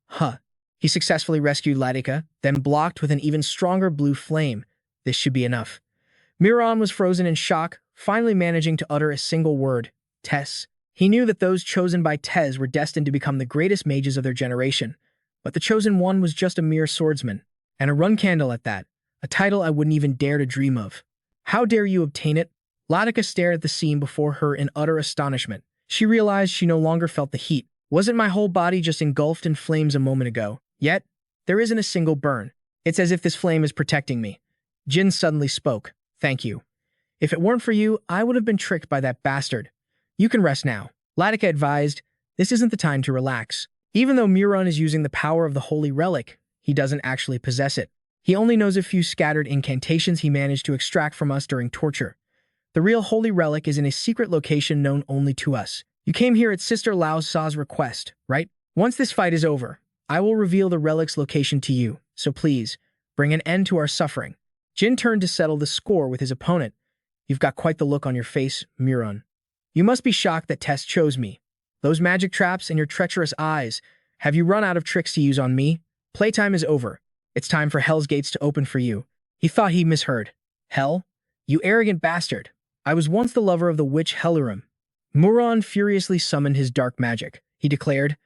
He successfully rescued Latika, then blocked with an even stronger blue flame. This should be enough. Murakan was frozen in shock, finally managing to utter a single word, Tess. He knew that those chosen by Tez were destined to become the greatest mages of their generation, but the chosen one was just a mere swordsman, and a Runcandel at that, a title I wouldn't even dare to dream of. How dare you obtain it? Latika stared at the scene before her in utter astonishment. She realized she no longer felt the heat. Wasn't my whole body just engulfed in flames a moment ago? Yet, there isn't a single burn. It's as if this flame is protecting me. Jin suddenly spoke. Thank you. If it weren't for you, I would have been tricked by that bastard. You can rest now. Latika advised, this isn't the time to relax. Even though Murakan is using the power of the holy relic, he doesn't actually possess it. He only knows a few scattered incantations he managed to extract from us during torture. The real holy relic is in a secret location known only to us. You came here at Sister Lao Sa's request, right? Once this fight is over, I will reveal the relic's location to you, so please, bring an end to our suffering. Jin turned to settle the score with his opponent. You've got quite the look on your face, Murakan. You must be shocked that Tess chose me. Those magic traps and your treacherous eyes. Have you run out of tricks to use on me? Playtime is over. It's time for Hell's gates to open for you. He thought he misheard. Hell? You arrogant bastard. I was once the lover of the witch Hellurim. Murakan furiously summoned his dark magic. He declared,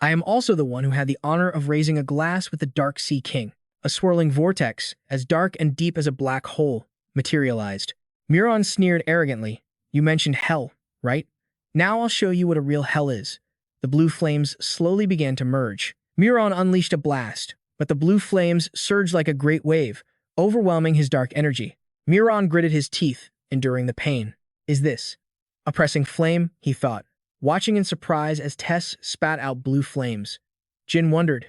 I am also the one who had the honor of raising a glass with the Dark Sea King. A swirling vortex, as dark and deep as a black hole, materialized. Murakan sneered arrogantly. You mentioned hell, right? Now I'll show you what a real hell is. The blue flames slowly began to merge. Murakan unleashed a blast, but the blue flames surged like a great wave, overwhelming his dark energy. Murakan gritted his teeth, enduring the pain. Is this a pressing flame? He thought, watching in surprise as Tess spat out blue flames. Jin wondered,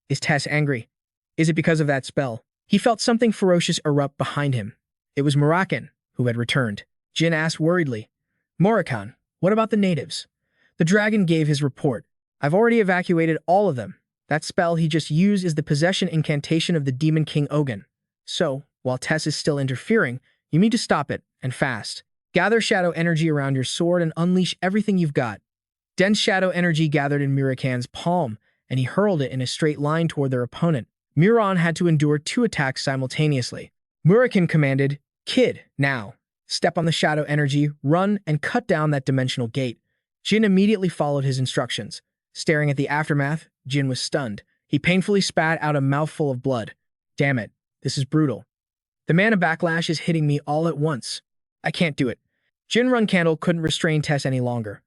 is Tess angry? Is it because of that spell? He felt something ferocious erupt behind him. It was Murakan, who had returned. Jin asked worriedly, Murakan, what about the natives? The dragon gave his report. I've already evacuated all of them. That spell he just used is the possession incantation of the demon king Ogun. So, while Tess is still interfering, you need to stop it, and fast. Gather shadow energy around your sword and unleash everything you've got. Dense shadow energy gathered in Murakan's palm, and he hurled it in a straight line toward their opponent. Murakan had to endure 2 attacks simultaneously. Murakan commanded, Kid, now. Step on the shadow energy, run, and cut down that dimensional gate. Jin immediately followed his instructions. Staring at the aftermath, Jin was stunned. He painfully spat out a mouthful of blood. Damn it, this is brutal. The mana backlash is hitting me all at once. I can't do it. Jin Runcandel couldn't restrain Tess any longer.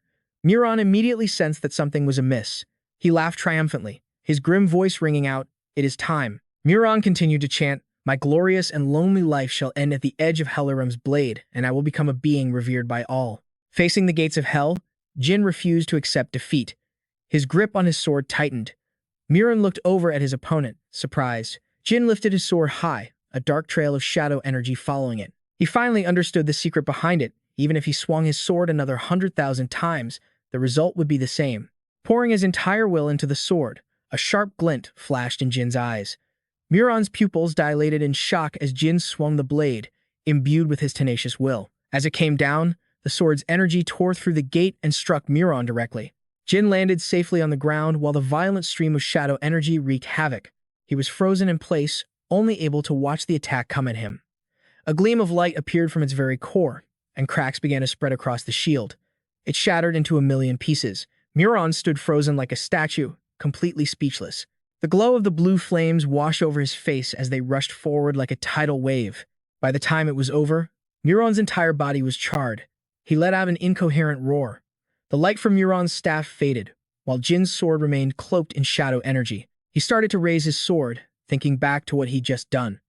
Murakan immediately sensed that something was amiss. He laughed triumphantly, his grim voice ringing out, It is time. Murakan continued to chant, My glorious and lonely life shall end at the edge of Hellurim's blade, and I will become a being revered by all. Facing the gates of hell, Jin refused to accept defeat. His grip on his sword tightened. Murakan looked over at his opponent, surprised. Jin lifted his sword high, a dark trail of shadow energy following it. He finally understood the secret behind it. Even if he swung his sword another 100,000 times, the result would be the same. Pouring his entire will into the sword, a sharp glint flashed in Jin's eyes. Murakan's pupils dilated in shock as Jin swung the blade, imbued with his tenacious will. As it came down, the sword's energy tore through the gate and struck Murakan directly. Jin landed safely on the ground while the violent stream of shadow energy wreaked havoc. He was frozen in place, only able to watch the attack come at him. A gleam of light appeared from its very core, and cracks began to spread across the shield. It shattered into a million pieces. Murakan stood frozen like a statue, completely speechless. The glow of the blue flames washed over his face as they rushed forward like a tidal wave. By the time it was over, Murakan's entire body was charred. He let out an incoherent roar. The light from Murakan's staff faded, while Jin's sword remained cloaked in shadow energy. He started to raise his sword, thinking back to what he'd just done.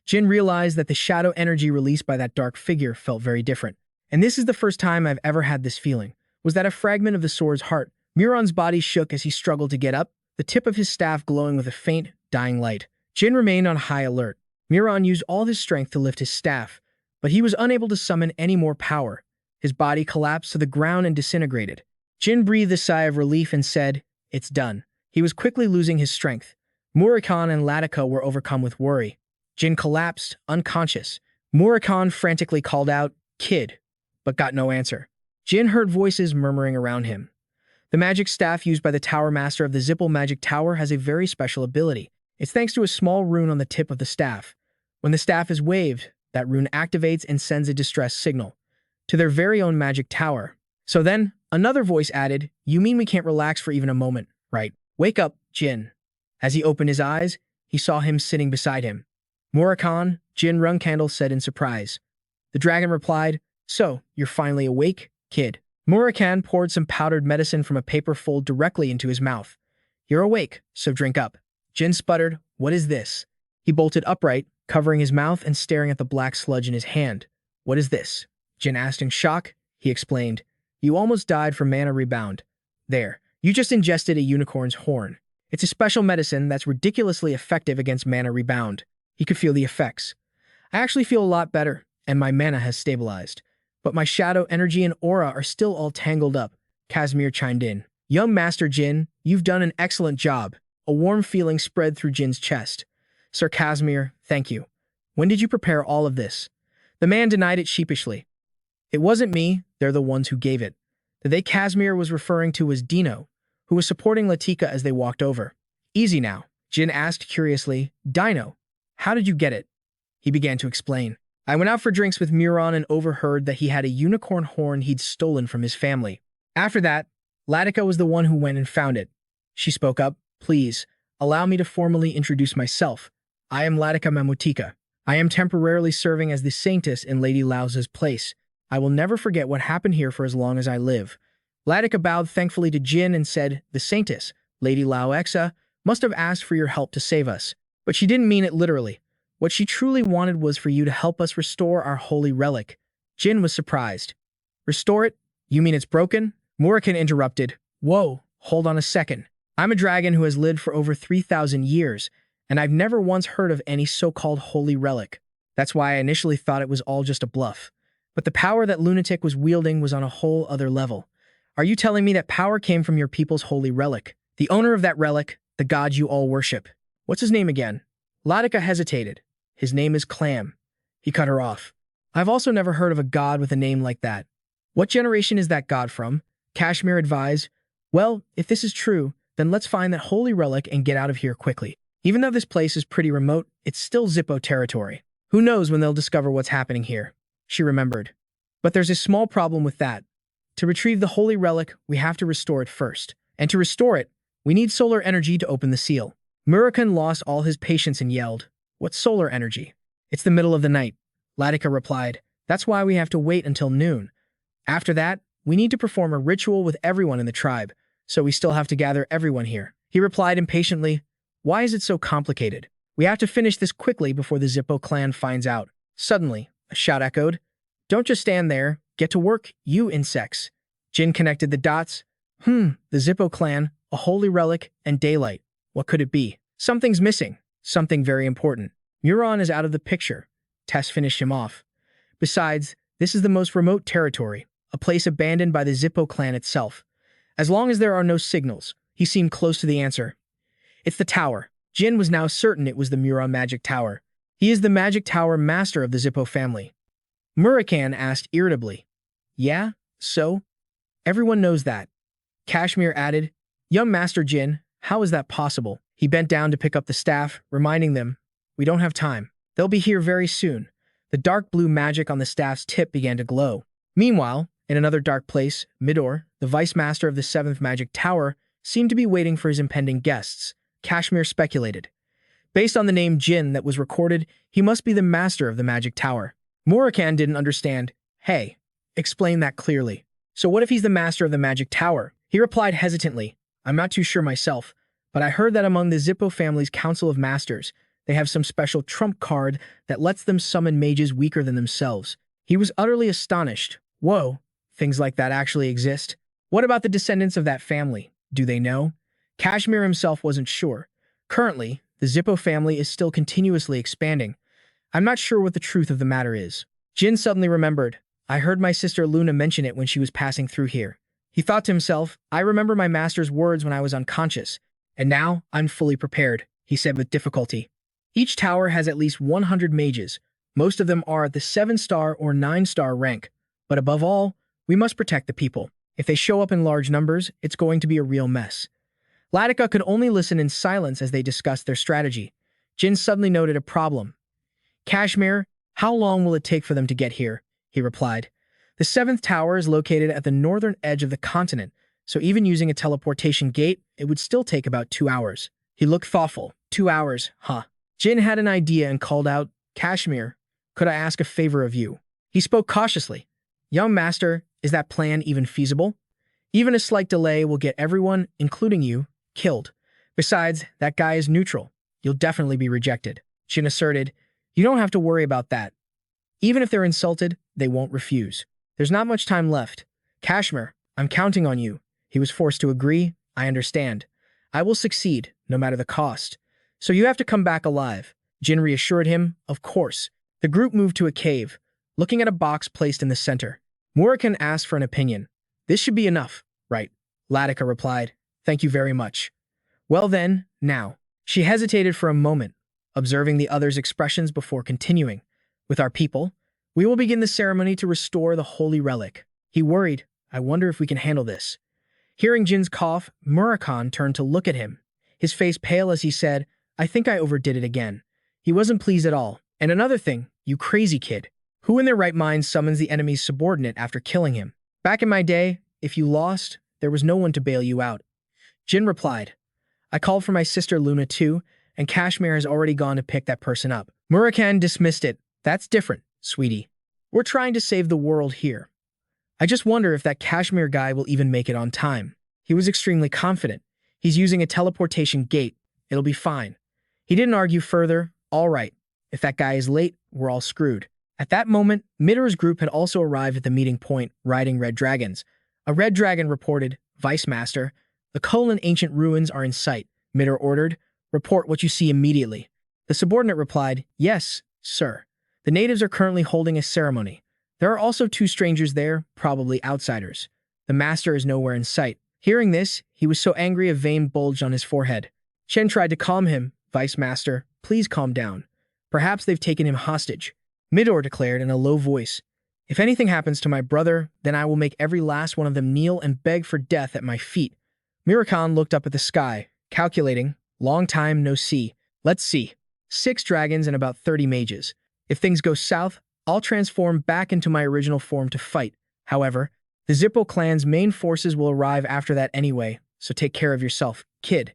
Jin realized that the shadow energy released by that dark figure felt very different. And this is the first time I've ever had this feeling. Was that a fragment of the sword's heart? Murakan's body shook as he struggled to get up, the tip of his staff glowing with a faint, dying light. Jin remained on high alert. Murakan used all his strength to lift his staff, but he was unable to summon any more power. His body collapsed to the ground and disintegrated. Jin breathed a sigh of relief and said, "It's done." He was quickly losing his strength. Murakan and Latika were overcome with worry. Jin collapsed, unconscious. Murakan frantically called out, "Kid," but got no answer. Jin heard voices murmuring around him. The magic staff used by the Tower Master of the Zippo Magic Tower has a very special ability. It's thanks to a small rune on the tip of the staff. When the staff is waved, that rune activates and sends a distress signal to their very own magic tower. So then, another voice added, "You mean we can't relax for even a moment, right? Wake up, Jin." As he opened his eyes, he saw him sitting beside him. "Murakan," Jin Runcandel said in surprise. The dragon replied, "So, you're finally awake, kid." Murakan poured some powdered medicine from a paper fold directly into his mouth. "You're awake, so drink up." Jin sputtered, "What is this?" He bolted upright, covering his mouth and staring at the black sludge in his hand. "What is this?" Jin asked in shock. He explained, "You almost died from mana rebound. There, you just ingested a unicorn's horn. It's a special medicine that's ridiculously effective against mana rebound." He could feel the effects. "I actually feel a lot better, and my mana has stabilized. But my shadow, energy, and aura are still all tangled up," Casimir chimed in. "Young Master Jin, you've done an excellent job." A warm feeling spread through Jin's chest. "Sir Casimir, thank you. When did you prepare all of this?" The man denied it sheepishly. "It wasn't me, they're the ones who gave it." The they Casimir was referring to was Dino, who was supporting Latika as they walked over. "Easy now," Jin asked curiously. "Dino, how did you get it?" He began to explain. "I went out for drinks with Murakan and overheard that he had a unicorn horn he'd stolen from his family. After that, Latika was the one who went and found it." She spoke up. "Please, allow me to formally introduce myself. I am Latika Mamutika. I am temporarily serving as the saintess in Lady Lauza's place. I will never forget what happened here for as long as I live." Latika bowed thankfully to Jin and said, "The saintess, Lady Lauexa, must have asked for your help to save us. But she didn't mean it literally. What she truly wanted was for you to help us restore our holy relic." Jin was surprised. "Restore it? You mean it's broken?" Murakan interrupted. "Whoa, hold on a second. I'm a dragon who has lived for over 3,000 years, and I've never once heard of any so-called holy relic. That's why I initially thought it was all just a bluff. But the power that lunatic was wielding was on a whole other level. Are you telling me that power came from your people's holy relic? The owner of that relic, the god you all worship. What's his name again?" Latika hesitated. "His name is Clam." He cut her off. "I've also never heard of a god with a name like that." "What generation is that god from?" Kashmir advised. "Well, if this is true, then let's find that holy relic and get out of here quickly. Even though this place is pretty remote, it's still Zippo territory. Who knows when they'll discover what's happening here." She remembered. "But there's a small problem with that. To retrieve the holy relic, we have to restore it first. And to restore it, we need solar energy to open the seal." Murakan lost all his patience and yelled, "What solar energy?" "It's the middle of the night," Latika replied. "That's why we have to wait until noon. After that, we need to perform a ritual with everyone in the tribe, so we still have to gather everyone here." He replied impatiently, "Why is it so complicated? We have to finish this quickly before the Zippo clan finds out." Suddenly, a shout echoed. "Don't just stand there. Get to work, you insects." Jin connected the dots. The Zippo clan, a holy relic, and daylight. What could it be? Something's missing. Something very important. Murakan is out of the picture. Tess finished him off. Besides, this is the most remote territory, a place abandoned by the Zippo clan itself. As long as there are no signals, he seemed close to the answer. "It's the tower." Jin was now certain it was the Murakan magic tower. "He is the magic tower master of the Zippo family." Murakan asked irritably. "Yeah, so? Everyone knows that." Kashmir added, "Young Master Jin, how is that possible?" He bent down to pick up the staff, reminding them, "We don't have time. They'll be here very soon." The dark blue magic on the staff's tip began to glow. Meanwhile, in another dark place, Midor, the vice master of the 7th magic tower, seemed to be waiting for his impending guests. Kashmir speculated. Based on the name Jin that was recorded, he must be the master of the magic tower. Murakan didn't understand. "Hey, explain that clearly." "So what if he's the master of the magic tower?" He replied hesitantly. "I'm not too sure myself, but I heard that among the Zippo family's council of masters, they have some special trump card that lets them summon mages weaker than themselves." He was utterly astonished. "Whoa, things like that actually exist? What about the descendants of that family? Do they know?" Kashmir himself wasn't sure. Currently, the Zippo family is still continuously expanding, I'm not sure what the truth of the matter is. Jin suddenly remembered. I heard my sister Luna mention it when she was passing through here. He thought to himself, I remember my master's words when I was unconscious, and now I'm fully prepared, he said with difficulty. Each tower has at least 100 mages. Most of them are at the 7-star or 9-star rank. But above all, we must protect the people. If they show up in large numbers, it's going to be a real mess. Latika could only listen in silence as they discussed their strategy. Jin suddenly noted a problem. Kashmir, how long will it take for them to get here? He replied. The 7th tower is located at the northern edge of the continent, so even using a teleportation gate, it would still take about 2 hours. He looked thoughtful. 2 hours, huh? Jin had an idea and called out, Kashmir, could I ask a favor of you? He spoke cautiously. Young master, is that plan even feasible? Even a slight delay will get everyone, including you, killed. Besides, that guy is neutral. You'll definitely be rejected. Jin asserted, you don't have to worry about that. Even if they're insulted, they won't refuse. There's not much time left. Kashmir, I'm counting on you. He was forced to agree. I understand. I will succeed, no matter the cost. So you have to come back alive. Jin reassured him, of course. The group moved to a cave, looking at a box placed in the center. Murakan asked for an opinion. This should be enough, right? Latika replied, thank you very much. Well then, now. She hesitated for a moment, observing the others' expressions before continuing. With our people, we will begin the ceremony to restore the holy relic. He worried, I wonder if we can handle this. Hearing Jin's cough, Murakan turned to look at him, his face pale as he said, I think I overdid it again. He wasn't pleased at all. And another thing, you crazy kid. Who in their right mind summons the enemy's subordinate after killing him? Back in my day, if you lost, there was no one to bail you out. Jin replied, I called for my sister Luna too, and Kashmir has already gone to pick that person up. Murakan dismissed it. That's different, sweetie. We're trying to save the world here. I just wonder if that Kashmir guy will even make it on time. He was extremely confident. He's using a teleportation gate. It'll be fine. He didn't argue further. All right. If that guy is late, we're all screwed. At that moment, Midor's group had also arrived at the meeting point, riding red dragons. A red dragon reported, Vice Master, the Kolan ancient ruins are in sight. Midor ordered, report what you see immediately. The subordinate replied, yes, sir. The natives are currently holding a ceremony. There are also 2 strangers there, probably outsiders. The master is nowhere in sight. Hearing this, he was so angry a vein bulged on his forehead. Chen tried to calm him. Vice Master, please calm down. Perhaps they've taken him hostage. Midor declared in a low voice, if anything happens to my brother, then I will make every last one of them kneel and beg for death at my feet. Murakan looked up at the sky, calculating, long time no see. Let's see. 6 dragons and about 30 mages. If things go south, I'll transform back into my original form to fight. However, the Zippo clan's main forces will arrive after that anyway, so take care of yourself, kid.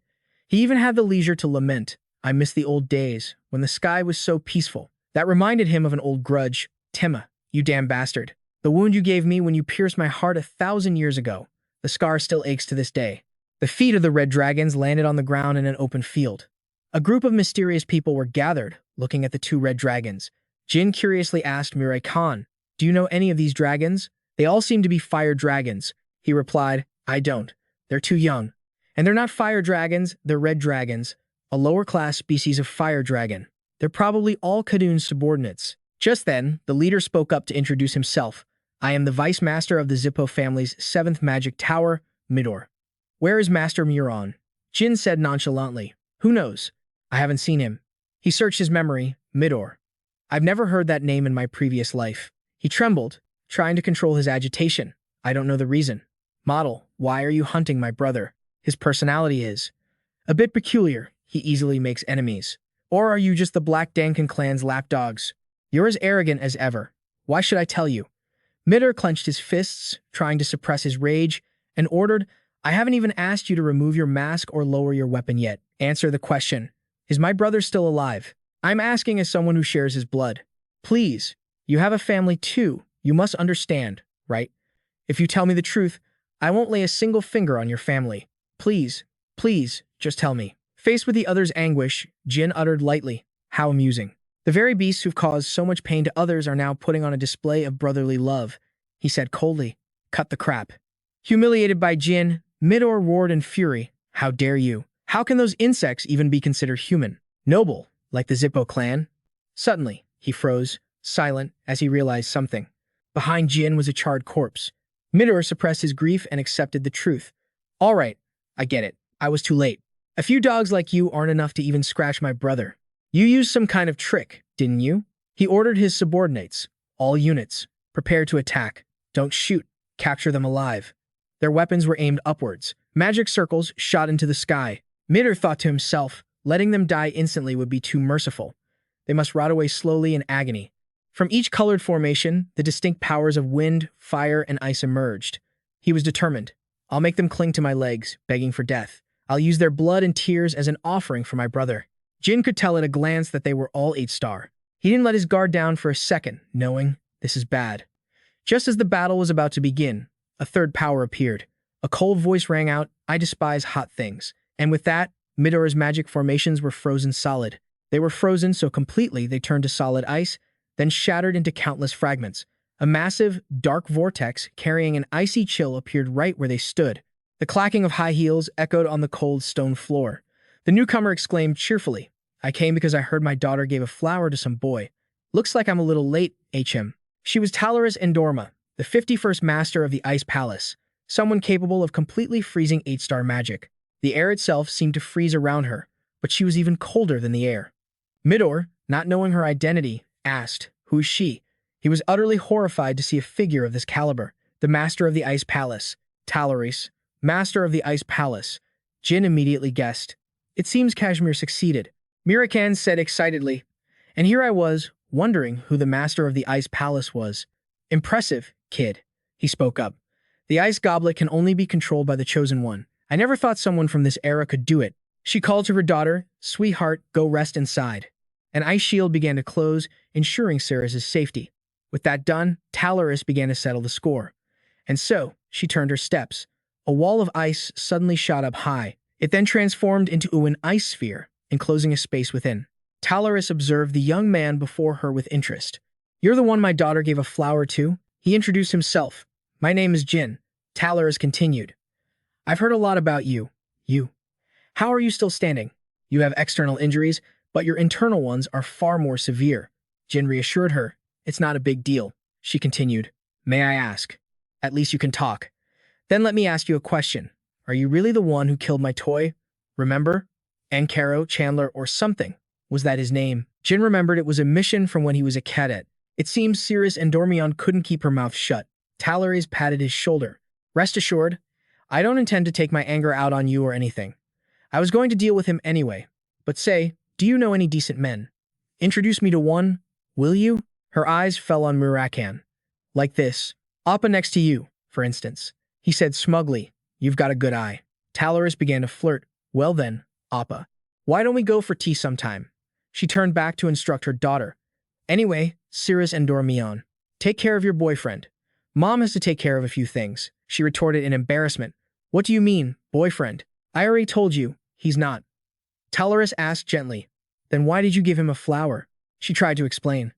He even had the leisure to lament, I miss the old days, when the sky was so peaceful. That reminded him of an old grudge. Tema, you damn bastard. The wound you gave me when you pierced my heart 1,000 years ago. The scar still aches to this day. The feet of the red dragons landed on the ground in an open field. A group of mysterious people were gathered, looking at the 2 red dragons. Jin curiously asked Murakan, do you know any of these dragons? They all seem to be fire dragons. He replied, I don't. They're too young. And they're not fire dragons, they're red dragons, a lower-class species of fire dragon. They're probably all Kadun's subordinates. Just then, the leader spoke up to introduce himself. I am the Vice Master of the Zippo family's 7th magic tower, Midor. Where is Master Murakan? Jin said nonchalantly. Who knows? I haven't seen him. He searched his memory. Midor. I've never heard that name in my previous life. He trembled, trying to control his agitation. I don't know the reason. Model, why are you hunting my brother? His personality is a bit peculiar. He easily makes enemies. Or are you just the Black Dankan clan's lapdogs? You're as arrogant as ever. Why should I tell you? Midor clenched his fists, trying to suppress his rage, and ordered, I haven't even asked you to remove your mask or lower your weapon yet. Answer the question. Is my brother still alive? I'm asking as someone who shares his blood. Please, you have a family too. You must understand, right? If you tell me the truth, I won't lay a single finger on your family. Please, please, just tell me. Faced with the other's anguish, Jin uttered lightly, how amusing. The very beasts who've caused so much pain to others are now putting on a display of brotherly love. He said coldly, cut the crap. Humiliated by Jin, Midor roared in fury, how dare you? How can those insects even be considered human? Noble, like the Zippo clan? Suddenly, He froze, silent, as he realized something. Behind Jin was a charred corpse. Midor suppressed his grief and accepted the truth. All right, I get it. I was too late. A few dogs like you aren't enough to even scratch my brother. You used some kind of trick, didn't you? He ordered his subordinates, all units, prepare to attack. Don't shoot. Capture them alive. Their weapons were aimed upwards. Magic circles shot into the sky. Midor thought to himself, letting them die instantly would be too merciful. They must rot away slowly in agony. From each colored formation, the distinct powers of wind, fire, and ice emerged. He was determined. I'll make them cling to my legs, begging for death. I'll use their blood and tears as an offering for my brother. Jin could tell at a glance that they were all 8-star. He didn't let his guard down for a second, knowing this is bad. Just as the battle was about to begin, a third power appeared. A cold voice rang out, I despise hot things. And with that, Midor's magic formations were frozen solid. They were frozen so completely they turned to solid ice, then shattered into countless fragments. A massive, dark vortex carrying an icy chill appeared right where they stood. The clacking of high heels echoed on the cold stone floor. The newcomer exclaimed cheerfully, I came because I heard my daughter gave a flower to some boy. Looks like I'm a little late, HM. She was Talaris Endorma, the 51st master of the Ice Palace, someone capable of completely freezing 8-star magic. The air itself seemed to freeze around her, but she was even colder than the air. Midor, not knowing her identity, asked, who is she? He was utterly horrified to see a figure of this caliber. The master of the Ice Palace, Talaris, master of the Ice Palace. Jin immediately guessed. It seems Kashmir succeeded. Murakan said excitedly, and here I was, wondering who the master of the Ice Palace was. Impressive, kid, he spoke up. The ice goblet can only be controlled by the chosen one. I never thought someone from this era could do it. She called to her daughter, sweetheart, go rest inside. An ice shield began to close, ensuring Ceres' safety. With that done, Talaris began to settle the score. And so, she turned her steps. A wall of ice suddenly shot up high. It then transformed into an ice sphere, enclosing a space within. Talaris observed the young man before her with interest. You're the one my daughter gave a flower to? He introduced himself. My name is Jin. Talaris continued. I've heard a lot about you. How are you still standing? You have external injuries, but your internal ones are far more severe. Jin reassured her. It's not a big deal. She continued. May I ask? At least you can talk. Then let me ask you a question. Are you really the one who killed my toy? Remember? Ankaro, Chandler, or something. Was that his name? Jin remembered it was a mission from when he was a cadet. It seems Ceres and Dormion couldn't keep her mouth shut. Talaris patted his shoulder. Rest assured, I don't intend to take my anger out on you or anything. I was going to deal with him anyway. But say, do you know any decent men? Introduce me to one, will you? Her eyes fell on Murakan. Like this. Appa next to you, for instance. He said smugly, you've got a good eye. Talaris began to flirt. Well then, Appa. Why don't we go for tea sometime? She turned back to instruct her daughter. Anyway, Ceres and Dormion, take care of your boyfriend. Mom has to take care of a few things. She retorted in embarrassment. What do you mean, boyfriend? I already told you, he's not. Talaris asked gently. Then why did you give him a flower? She tried to explain.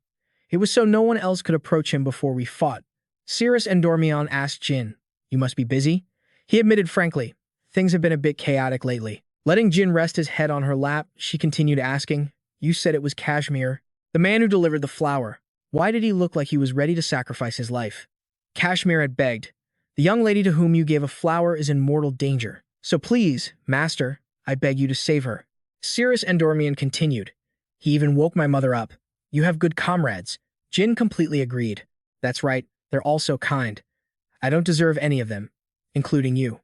It was so no one else could approach him before we fought. Ceres and Dormion asked Jin. You must be busy? He admitted frankly. Things have been a bit chaotic lately. Letting Jin rest his head on her lap, she continued asking, you said it was Kashmir, the man who delivered the flower. Why did he look like he was ready to sacrifice his life? Kashmir had begged. The young lady to whom you gave a flower is in mortal danger. So please, master, I beg you to save her. Ceres and Dormion continued. He even woke my mother up. You have good comrades. Jin completely agreed. That's right, they're all so kind. I don't deserve any of them, including you.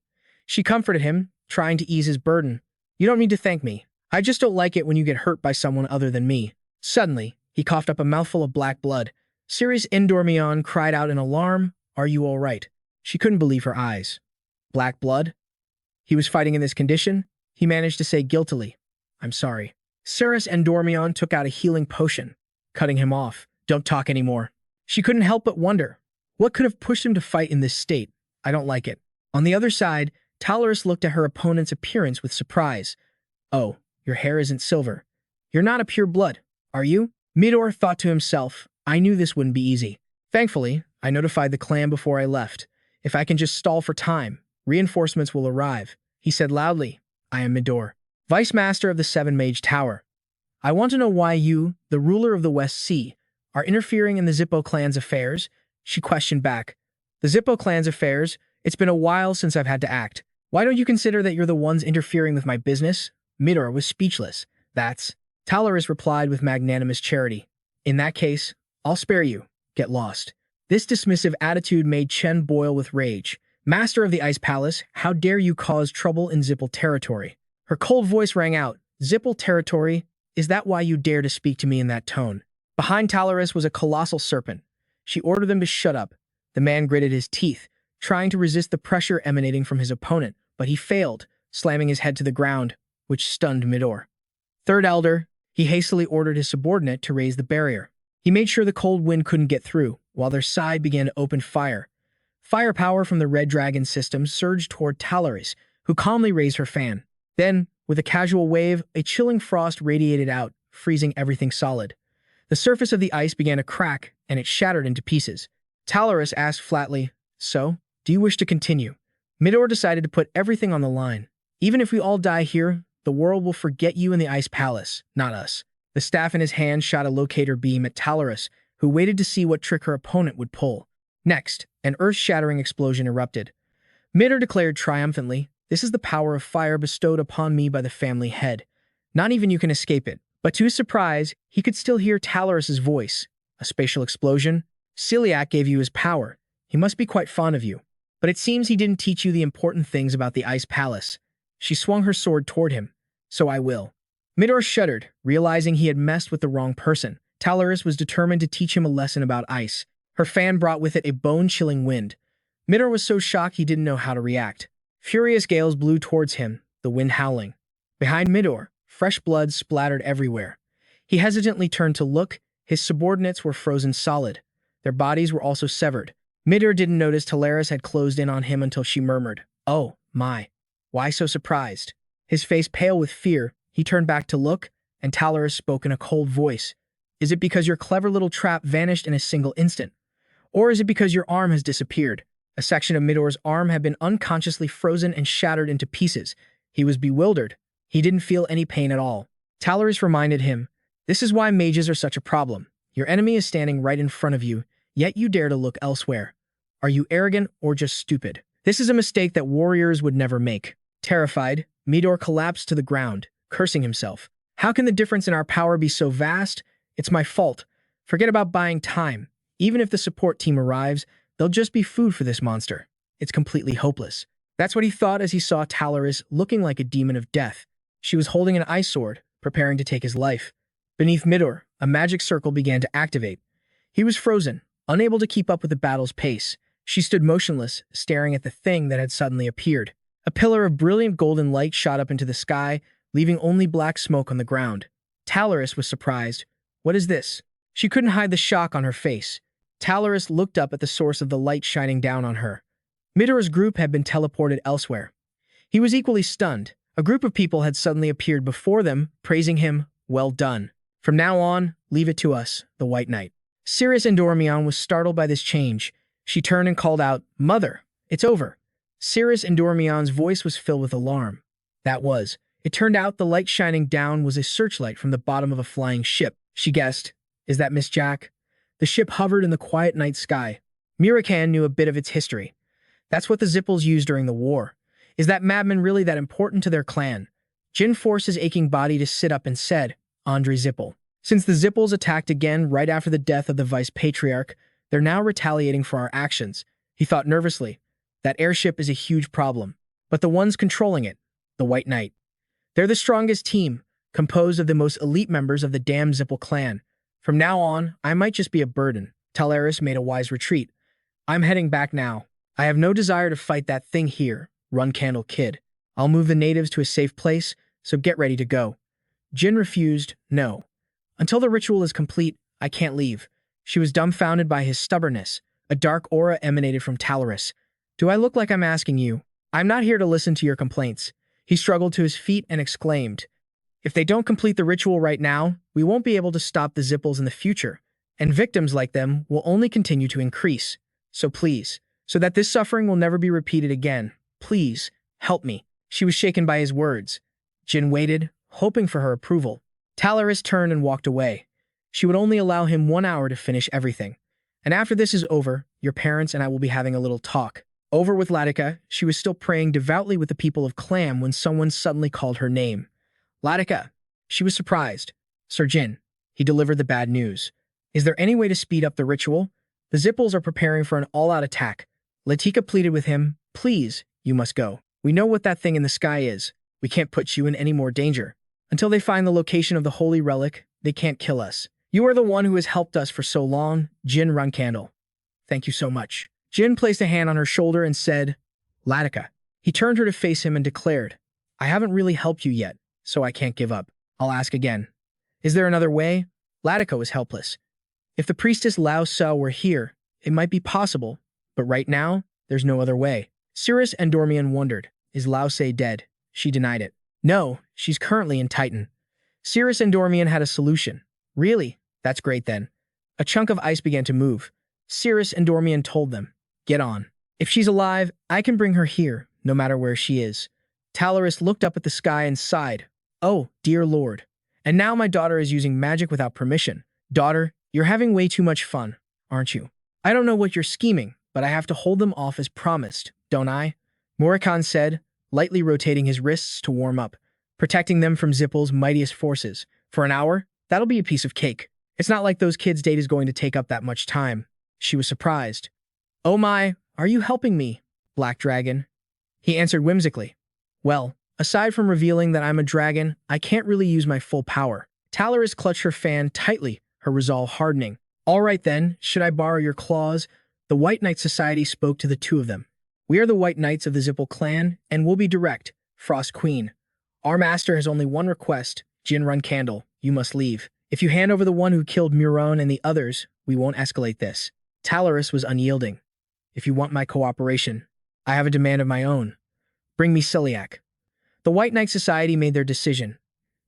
She comforted him, trying to ease his burden. You don't need to thank me. I just don't like it when you get hurt by someone other than me. Suddenly, he coughed up a mouthful of black blood. Ceres and Dormion cried out in alarm. Are you all right? She couldn't believe her eyes. Black blood? He was fighting in this condition? He managed to say guiltily, I'm sorry. Ceres and Dormion took out a healing potion, cutting him off. Don't talk anymore. She couldn't help but wonder, what could have pushed him to fight in this state? I don't like it. On the other side, Talaris looked at her opponent's appearance with surprise. Oh, your hair isn't silver. You're not a pure blood, are you? Midor thought to himself, I knew this wouldn't be easy. Thankfully, I notified the clan before I left. If I can just stall for time, reinforcements will arrive. He said loudly, I am Midor, Vice Master of the Seven Mage Tower. I want to know why you, the ruler of the West Sea, are interfering in the Zippo clan's affairs? She questioned back. The Zippo clan's affairs? It's been a while since I've had to act. Why don't you consider that you're the ones interfering with my business? Midor was speechless. That's... Talaris replied with magnanimous charity. In that case, I'll spare you. Get lost. This dismissive attitude made Chen boil with rage. Master of the Ice Palace, how dare you cause trouble in Zippel territory? Her cold voice rang out. Zippel territory? Is that why you dare to speak to me in that tone? Behind Talaris was a colossal serpent. She ordered them to shut up. The man gritted his teeth, trying to resist the pressure emanating from his opponent, but he failed, slamming his head to the ground, which stunned Midor. Third Elder, he hastily ordered his subordinate to raise the barrier. He made sure the cold wind couldn't get through, while their side began to open fire. Firepower from the Red Dragon system surged toward Talaris, who calmly raised her fan. Then, with a casual wave, a chilling frost radiated out, freezing everything solid. The surface of the ice began to crack, and it shattered into pieces. Talaris asked flatly, "So, do you wish to continue?" Midor decided to put everything on the line. "Even if we all die here, the world will forget you in the Ice Palace, not us." The staff in his hand shot a locator beam at Talaris, who waited to see what trick her opponent would pull. Next, an earth-shattering explosion erupted. Midor declared triumphantly, "This is the power of fire bestowed upon me by the family head. Not even you can escape it." But to his surprise, he could still hear Talaris's voice. "A spatial explosion? Celiac gave you his power. He must be quite fond of you. But it seems he didn't teach you the important things about the Ice Palace." She swung her sword toward him. "So I will." Midor shuddered, realizing he had messed with the wrong person. Talaris was determined to teach him a lesson about ice. Her fan brought with it a bone-chilling wind. Midor was so shocked he didn't know how to react. Furious gales blew towards him, the wind howling. Behind Midor, fresh blood splattered everywhere. He hesitantly turned to look. His subordinates were frozen solid. Their bodies were also severed. Midor didn't notice Talaris had closed in on him until she murmured, "Oh, my. Why so surprised?" His face pale with fear, he turned back to look, and Talaris spoke in a cold voice. "Is it because your clever little trap vanished in a single instant? Or is it because your arm has disappeared?" A section of Midor's arm had been unconsciously frozen and shattered into pieces. He was bewildered. He didn't feel any pain at all. Talaris reminded him, "This is why mages are such a problem. Your enemy is standing right in front of you, yet you dare to look elsewhere. Are you arrogant or just stupid? This is a mistake that warriors would never make." Terrified, Midor collapsed to the ground, cursing himself. "How can the difference in our power be so vast? It's my fault. Forget about buying time. Even if the support team arrives, they'll just be food for this monster. It's completely hopeless." That's what he thought as he saw Talaris looking like a demon of death. She was holding an ice sword, preparing to take his life. Beneath Midor, a magic circle began to activate. He was frozen, unable to keep up with the battle's pace. She stood motionless, staring at the thing that had suddenly appeared. A pillar of brilliant golden light shot up into the sky, leaving only black smoke on the ground. Talaris was surprised. "What is this?" She couldn't hide the shock on her face. Talaris looked up at the source of the light shining down on her. Midor's group had been teleported elsewhere. He was equally stunned. A group of people had suddenly appeared before them, praising him. "Well done. From now on, leave it to us, the White Knight." Cirrus Endormion was startled by this change. She turned and called out, "Mother, it's over." Cirrus Endormion's voice was filled with alarm. It turned out the light shining down was a searchlight from the bottom of a flying ship. She guessed, "Is that Miss Jack?" The ship hovered in the quiet night sky. Murakan knew a bit of its history. That's what the Zippels used during the war. Is that madman really that important to their clan? Jin forced his aching body to sit up and said, "Andre Zippel." Since the Zippels attacked again right after the death of the Vice Patriarch, they're now retaliating for our actions. He thought nervously. That airship is a huge problem. But the ones controlling it, the White Knight. They're the strongest team, composed of the most elite members of the damn Zippel clan. From now on, I might just be a burden. Talaris made a wise retreat. "I'm heading back now. I have no desire to fight that thing here, Runcandel kid. I'll move the natives to a safe place, so get ready to go." Jin refused, "No. Until the ritual is complete, I can't leave." She was dumbfounded by his stubbornness. A dark aura emanated from Talaris. "Do I look like I'm asking you? I'm not here to listen to your complaints." He struggled to his feet and exclaimed, "If they don't complete the ritual right now, we won't be able to stop the Zippels in the future, and victims like them will only continue to increase. So please, so that this suffering will never be repeated again, please, help me." She was shaken by his words. Jin waited, hoping for her approval. Talaris turned and walked away. She would only allow him 1 hour to finish everything. And after this is over, your parents and I will be having a little talk. Over with Latika, she was still praying devoutly with the people of Clam when someone suddenly called her name. Latika. She was surprised. Sir Jin. He delivered the bad news. Is there any way to speed up the ritual? The Zipples are preparing for an all-out attack. Latika pleaded with him, please, you must go. We know what that thing in the sky is. We can't put you in any more danger. Until they find the location of the holy relic, they can't kill us. You are the one who has helped us for so long, Jin Runcandel. Thank you so much. Jin placed a hand on her shoulder and said, Latika. He turned her to face him and declared, I haven't really helped you yet, so I can't give up. I'll ask again. Is there another way? Latika was helpless. If the priestess Lao Tzu were here, it might be possible, but right now, there's no other way. Cirrus Endormian wondered, is Lao Tzu dead? She denied it. No, she's currently in Titan. Cirrus Endormian had a solution. Really? That's great then. A chunk of ice began to move. Cirrus Endormian told them, get on. If she's alive, I can bring her here, no matter where she is. Talaris looked up at the sky and sighed. Oh, dear Lord. And now my daughter is using magic without permission. Daughter, you're having way too much fun, aren't you? I don't know what you're scheming, but I have to hold them off as promised, don't I? Murakan said, lightly rotating his wrists to warm up, protecting them from Zipple's mightiest forces. For an hour? That'll be a piece of cake. It's not like those kids' date is going to take up that much time. She was surprised. Oh my, are you helping me, Black Dragon? He answered whimsically. Well, aside from revealing that I'm a dragon, I can't really use my full power. Talaris clutched her fan tightly, her resolve hardening. All right then, should I borrow your claws? The White Knight Society spoke to the two of them. We are the White Knights of the Zipple clan, and we'll be direct, Frost Queen. Our master has only one request, Jin Runcandel, you must leave. If you hand over the one who killed Murakan and the others, we won't escalate this. Talaris was unyielding. If you want my cooperation, I have a demand of my own. Bring me Celiac. The White Knight Society made their decision.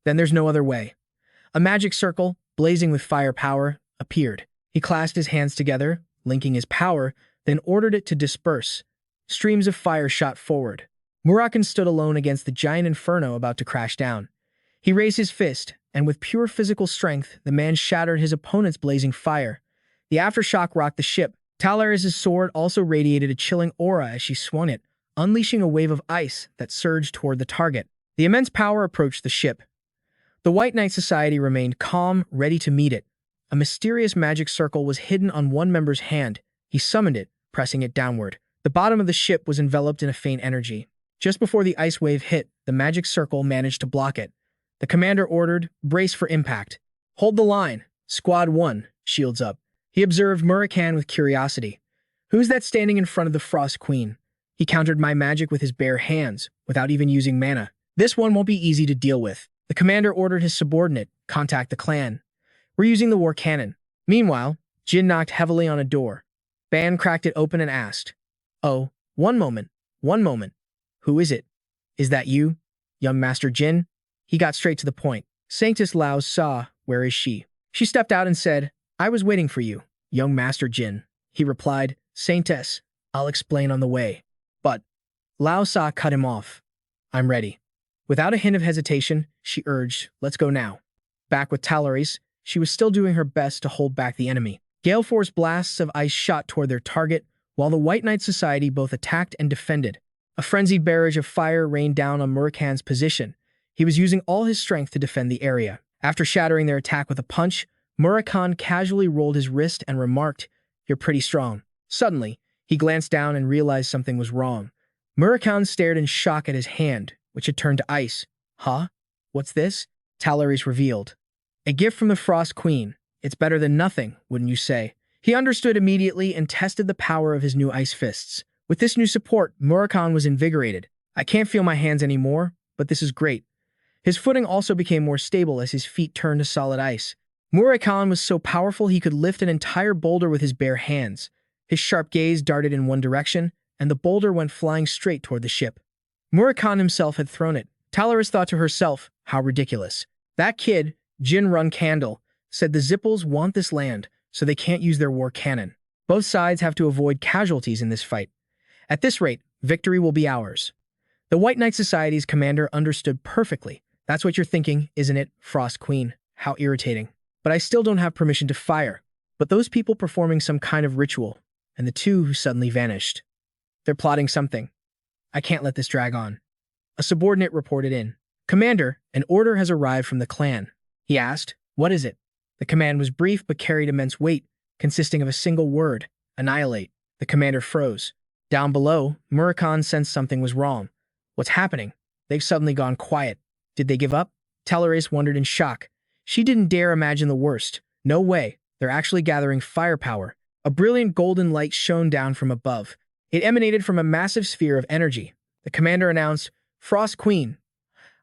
Then there's no other way. A magic circle, blazing with fire power, appeared. He clasped his hands together, linking his power, then ordered it to disperse. Streams of fire shot forward. Murakan stood alone against the giant inferno about to crash down. He raised his fist, and with pure physical strength, the man shattered his opponent's blazing fire. The aftershock rocked the ship. Talaris' sword also radiated a chilling aura as she swung it, unleashing a wave of ice that surged toward the target. The immense power approached the ship. The White Knight Society remained calm, ready to meet it. A mysterious magic circle was hidden on one member's hand. He summoned it, pressing it downward. The bottom of the ship was enveloped in a faint energy. Just before the ice wave hit, the magic circle managed to block it. The commander ordered, brace for impact. Hold the line. Squad 1, shields up. He observed Murakan with curiosity. Who's that standing in front of the Frost Queen? He countered my magic with his bare hands, without even using mana. This one won't be easy to deal with. The commander ordered his subordinate, contact the clan. We're using the war cannon. Meanwhile, Jin knocked heavily on a door. Ban cracked it open and asked, Oh, one moment. Who is it? Is that you, young Master Jin? He got straight to the point. Sanctus Lao Tzu, where is she? She stepped out and said, I was waiting for you, young Master Jin. He replied, Saintess, I'll explain on the way. But Lao Tzu cut him off. I'm ready. Without a hint of hesitation, she urged, let's go now. Back with Talaris, she was still doing her best to hold back the enemy. Gale force blasts of ice shot toward their target, while the White Knight Society both attacked and defended. A frenzied barrage of fire rained down on Murakan's position. He was using all his strength to defend the area. After shattering their attack with a punch, Murakan casually rolled his wrist and remarked, You're pretty strong. Suddenly, he glanced down and realized something was wrong. Murakan stared in shock at his hand, which had turned to ice. Huh? What's this? Talaris revealed. A gift from the Frost Queen. It's better than nothing, wouldn't you say? He understood immediately and tested the power of his new ice fists. With this new support, Murakan was invigorated. I can't feel my hands anymore, but this is great. His footing also became more stable as his feet turned to solid ice. Murakan was so powerful he could lift an entire boulder with his bare hands. His sharp gaze darted in one direction, and the boulder went flying straight toward the ship. Murakan himself had thrown it. Talaris thought to herself, how ridiculous. That kid, Jin Runcandel, said the Zipples want this land, so they can't use their war cannon. Both sides have to avoid casualties in this fight. At this rate, victory will be ours. The White Knight Society's commander understood perfectly. That's what you're thinking, isn't it, Frost Queen? How irritating. but I still don't have permission to fire. But those people performing some kind of ritual, and the two who suddenly vanished. They're plotting something. I can't let this drag on. A subordinate reported in. Commander, an order has arrived from the clan. He asked, what is it? The command was brief but carried immense weight, consisting of a single word, annihilate. The commander froze. Down below, Murakan sensed something was wrong. What's happening? They've suddenly gone quiet. Did they give up? Talores wondered in shock. She didn't dare imagine the worst. No way. They're actually gathering firepower. A brilliant golden light shone down from above. It emanated from a massive sphere of energy. The commander announced, Frost Queen,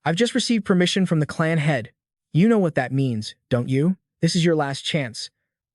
I've just received permission from the clan head. You know what that means, don't you? This is your last chance.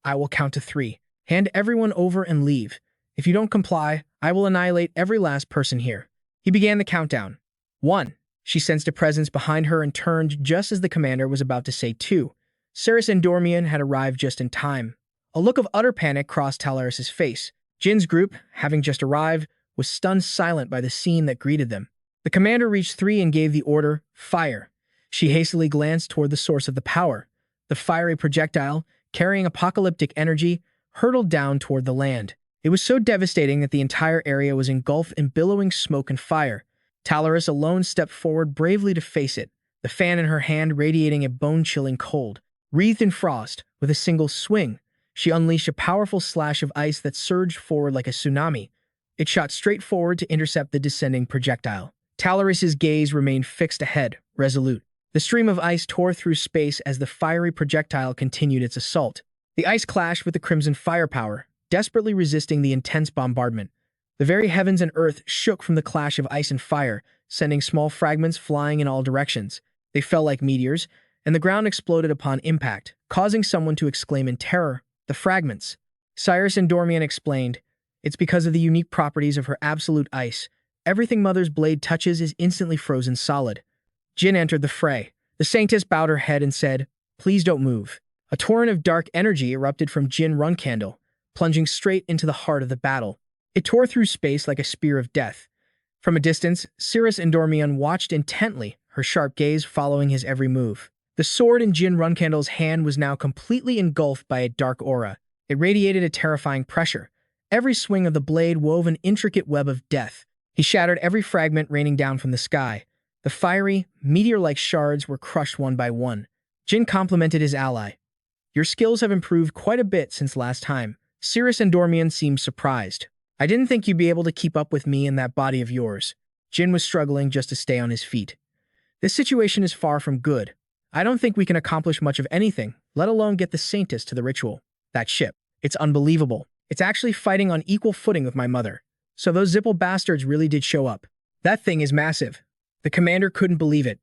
I will count to 3. Hand everyone over and leave. If you don't comply, I will annihilate every last person here. He began the countdown. 1. She sensed a presence behind her and turned just as the commander was about to say 2. Ceres and Dormian had arrived just in time. A look of utter panic crossed Talaris' face. Jin's group, having just arrived, was stunned silent by the scene that greeted them. The commander reached 3 and gave the order, fire. She hastily glanced toward the source of the power. The fiery projectile, carrying apocalyptic energy, hurtled down toward the land. It was so devastating that the entire area was engulfed in billowing smoke and fire. Talaris alone stepped forward bravely to face it, the fan in her hand radiating a bone-chilling cold. Wreathed in frost, with a single swing, she unleashed a powerful slash of ice that surged forward like a tsunami. It shot straight forward to intercept the descending projectile. Talaris' gaze remained fixed ahead, resolute. The stream of ice tore through space as the fiery projectile continued its assault. The ice clashed with the crimson firepower, desperately resisting the intense bombardment. The very heavens and earth shook from the clash of ice and fire, sending small fragments flying in all directions. They fell like meteors, and the ground exploded upon impact, causing someone to exclaim in terror, the fragments. Cyrus and Dormian explained, it's because of the unique properties of her absolute ice. Everything Mother's blade touches is instantly frozen solid. Jin entered the fray. The Saintess bowed her head and said, please don't move. A torrent of dark energy erupted from Jin Runcandel, plunging straight into the heart of the battle. It tore through space like a spear of death. From a distance, Cirrus and Dormian watched intently, her sharp gaze following his every move. The sword in Jin Runcandel's hand was now completely engulfed by a dark aura. It radiated a terrifying pressure. Every swing of the blade wove an intricate web of death. He shattered every fragment raining down from the sky. The fiery, meteor-like shards were crushed one by one. Jin complimented his ally. Your skills have improved quite a bit since last time. Cirrus and Dormian seemed surprised. I didn't think you'd be able to keep up with me and that body of yours. Jin was struggling just to stay on his feet. This situation is far from good. I don't think we can accomplish much of anything, let alone get the Saintess to the ritual. That ship. It's unbelievable. It's actually fighting on equal footing with my mother. So those Zipple bastards really did show up. That thing is massive. The commander couldn't believe it.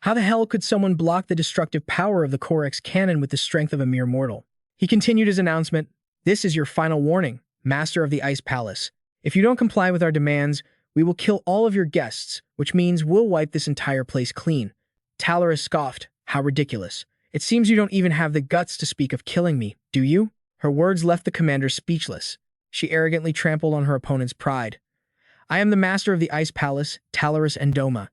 How the hell could someone block the destructive power of the Corex cannon with the strength of a mere mortal? He continued his announcement. This is your final warning, Master of the Ice Palace. If you don't comply with our demands, we will kill all of your guests, which means we'll wipe this entire place clean. Talaris scoffed. How ridiculous. It seems you don't even have the guts to speak of killing me, do you? Her words left the commander speechless. She arrogantly trampled on her opponent's pride. I am the master of the Ice Palace, Talaris and Doma.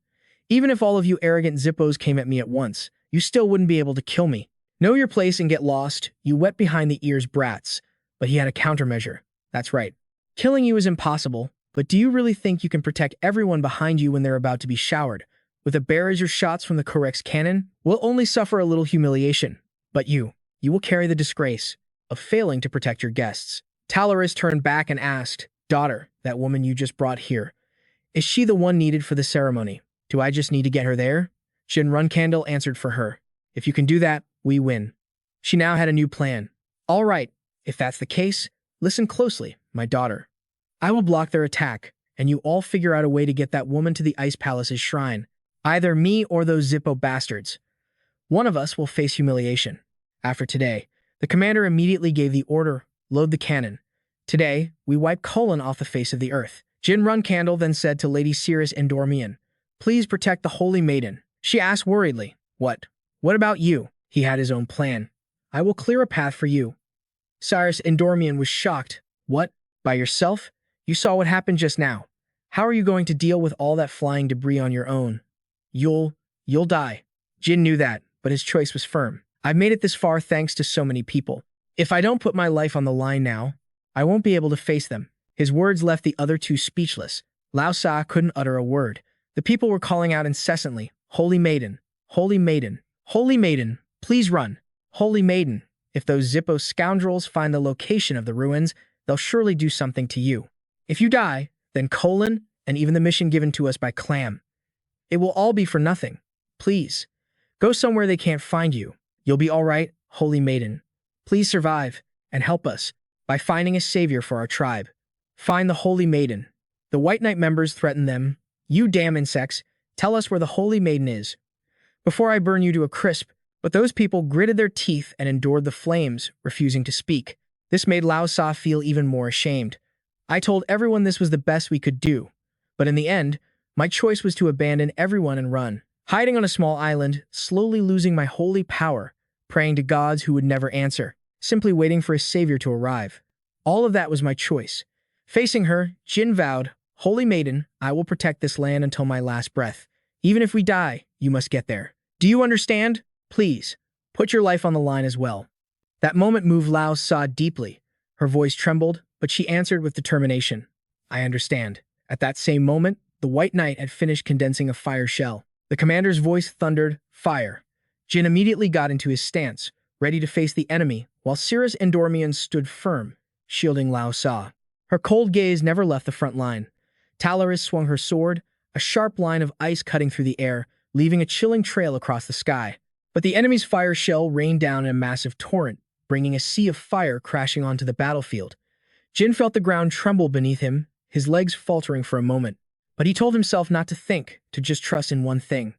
Even if all of you arrogant Zippos came at me at once, you still wouldn't be able to kill me. Know your place and get lost, you wet behind the ears brats. But he had a countermeasure. That's right. Killing you is impossible, but do you really think you can protect everyone behind you when they're about to be showered? With a barrage of shots from the Corex cannon, we'll only suffer a little humiliation. But you will carry the disgrace of failing to protect your guests. Talaris turned back and asked, Daughter, that woman you just brought here, is she the one needed for the ceremony? Do I just need to get her there? Jin Runcandel answered for her. If you can do that, we win. She now had a new plan. All right, if that's the case, listen closely, my daughter. I will block their attack, and you all figure out a way to get that woman to the Ice Palace's shrine. Either me or those Zippo bastards. One of us will face humiliation. After today, the commander immediately gave the order, load the cannon. Today, we wipe Colon off the face of the earth. Jin Runcandel then said to Lady Cirrus and Dormian, please protect the Holy Maiden. She asked worriedly, What about you? He had his own plan. I will clear a path for you. Cyrus and Dormian was shocked. What? By yourself? You saw what happened just now. How are you going to deal with all that flying debris on your own? You'll die. Jin knew that, but his choice was firm. I've made it this far thanks to so many people. If I don't put my life on the line now, I won't be able to face them." His words left the other two speechless. Lao Sa couldn't utter a word. The people were calling out incessantly, "Holy Maiden! Holy Maiden! Holy Maiden! Please run! Holy Maiden! If those Zippo scoundrels find the location of the ruins, they'll surely do something to you. If you die, then colon, and even the mission given to us by Clam. It will all be for nothing. Please, go somewhere they can't find you. You'll be all right, Holy Maiden. Please survive, and help us, by finding a savior for our tribe. Find the Holy Maiden." The White Knight members threatened them. "You damn insects, tell us where the Holy Maiden is, before I burn you to a crisp." But those people gritted their teeth and endured the flames, refusing to speak. This made Lao Sa feel even more ashamed. "I told everyone this was the best we could do, but in the end, my choice was to abandon everyone and run, hiding on a small island, slowly losing my holy power, praying to gods who would never answer, simply waiting for a savior to arrive. All of that was my choice." Facing her, Jin vowed, "Holy Maiden, I will protect this land until my last breath. Even if we die, you must get there. Do you understand? Please, put your life on the line as well." That moment moved Lao Sa deeply. Her voice trembled, but she answered with determination, "I understand." At that same moment, the White Knight had finished condensing a fire shell. The commander's voice thundered, "Fire." Jin immediately got into his stance, ready to face the enemy, while Cirrus Endormian stood firm, shielding Lao Sa. Her cold gaze never left the front line. Talaris swung her sword, a sharp line of ice cutting through the air, leaving a chilling trail across the sky. But the enemy's fire shell rained down in a massive torrent, bringing a sea of fire crashing onto the battlefield. Jin felt the ground tremble beneath him, his legs faltering for a moment. But he told himself not to think, to just trust in one thing.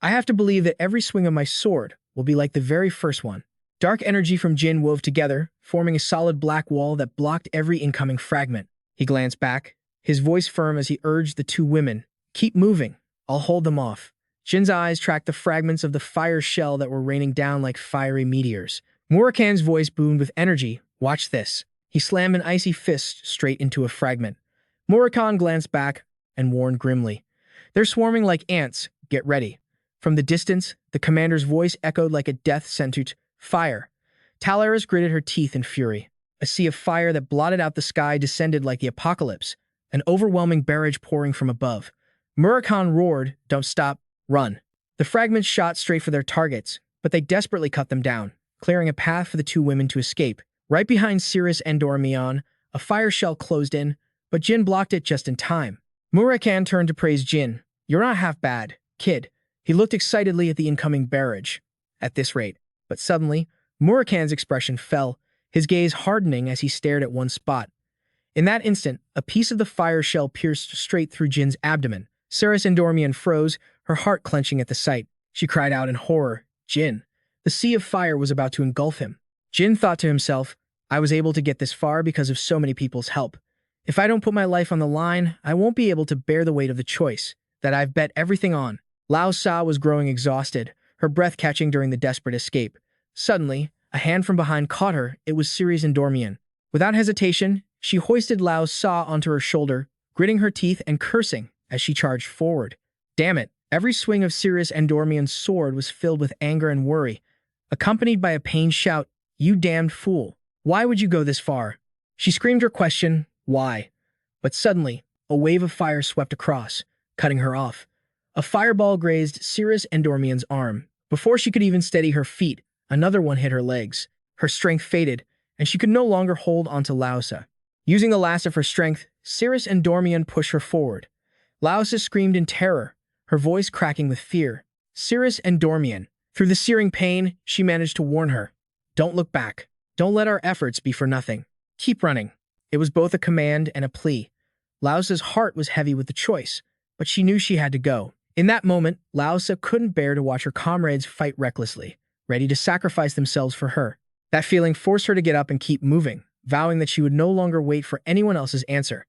"I have to believe that every swing of my sword will be like the very first one." Dark energy from Jin wove together, forming a solid black wall that blocked every incoming fragment. He glanced back, his voice firm as he urged the two women, "Keep moving, I'll hold them off." Jin's eyes tracked the fragments of the fire shell that were raining down like fiery meteors. Murakan's voice boomed with energy, "Watch this." He slammed an icy fist straight into a fragment. Murakan glanced back and warned grimly, "They're swarming like ants, get ready." From the distance, the commander's voice echoed like a death sentence, "Fire." Talaris gritted her teeth in fury. A sea of fire that blotted out the sky descended like the apocalypse, an overwhelming barrage pouring from above. Murakan roared, "Don't stop, run." The fragments shot straight for their targets, but they desperately cut them down, clearing a path for the two women to escape. Right behind Cirrus Endormion, a fire shell closed in, but Jin blocked it just in time. Murakan turned to praise Jin. "You're not half bad, kid." He looked excitedly at the incoming barrage. At this rate. But suddenly, Murakan's expression fell, his gaze hardening as he stared at one spot. In that instant, a piece of the fire shell pierced straight through Jin's abdomen. Cirrus Endormion froze, her heart clenching at the sight. She cried out in horror, "Jin!" The sea of fire was about to engulf him. Jin thought to himself, "I was able to get this far because of so many people's help. If I don't put my life on the line, I won't be able to bear the weight of the choice that I've bet everything on." Lao Sa was growing exhausted, her breath catching during the desperate escape. Suddenly, a hand from behind caught her. It was Cirrus Endormion. Without hesitation, she hoisted Lao Sa onto her shoulder, gritting her teeth and cursing as she charged forward. Damn it, every swing of Cirrus Endormion's sword was filled with anger and worry, accompanied by a pained shout, "You damned fool! Why would you go this far?" She screamed her question, "Why?" But suddenly, a wave of fire swept across, cutting her off. A fireball grazed Cirrus Endormion's arm. Before she could even steady her feet, another one hit her legs. Her strength faded, and she could no longer hold onto Laosa. Using the last of her strength, Cirrus Endormion pushed her forward. Laosa screamed in terror, her voice cracking with fear. Cirrus Endormion. Through the searing pain, she managed to warn her. "Don't look back. Don't let our efforts be for nothing. Keep running." It was both a command and a plea. Laosa's heart was heavy with the choice, but she knew she had to go. In that moment, Laosa couldn't bear to watch her comrades fight recklessly, ready to sacrifice themselves for her. That feeling forced her to get up and keep moving, vowing that she would no longer wait for anyone else's answer.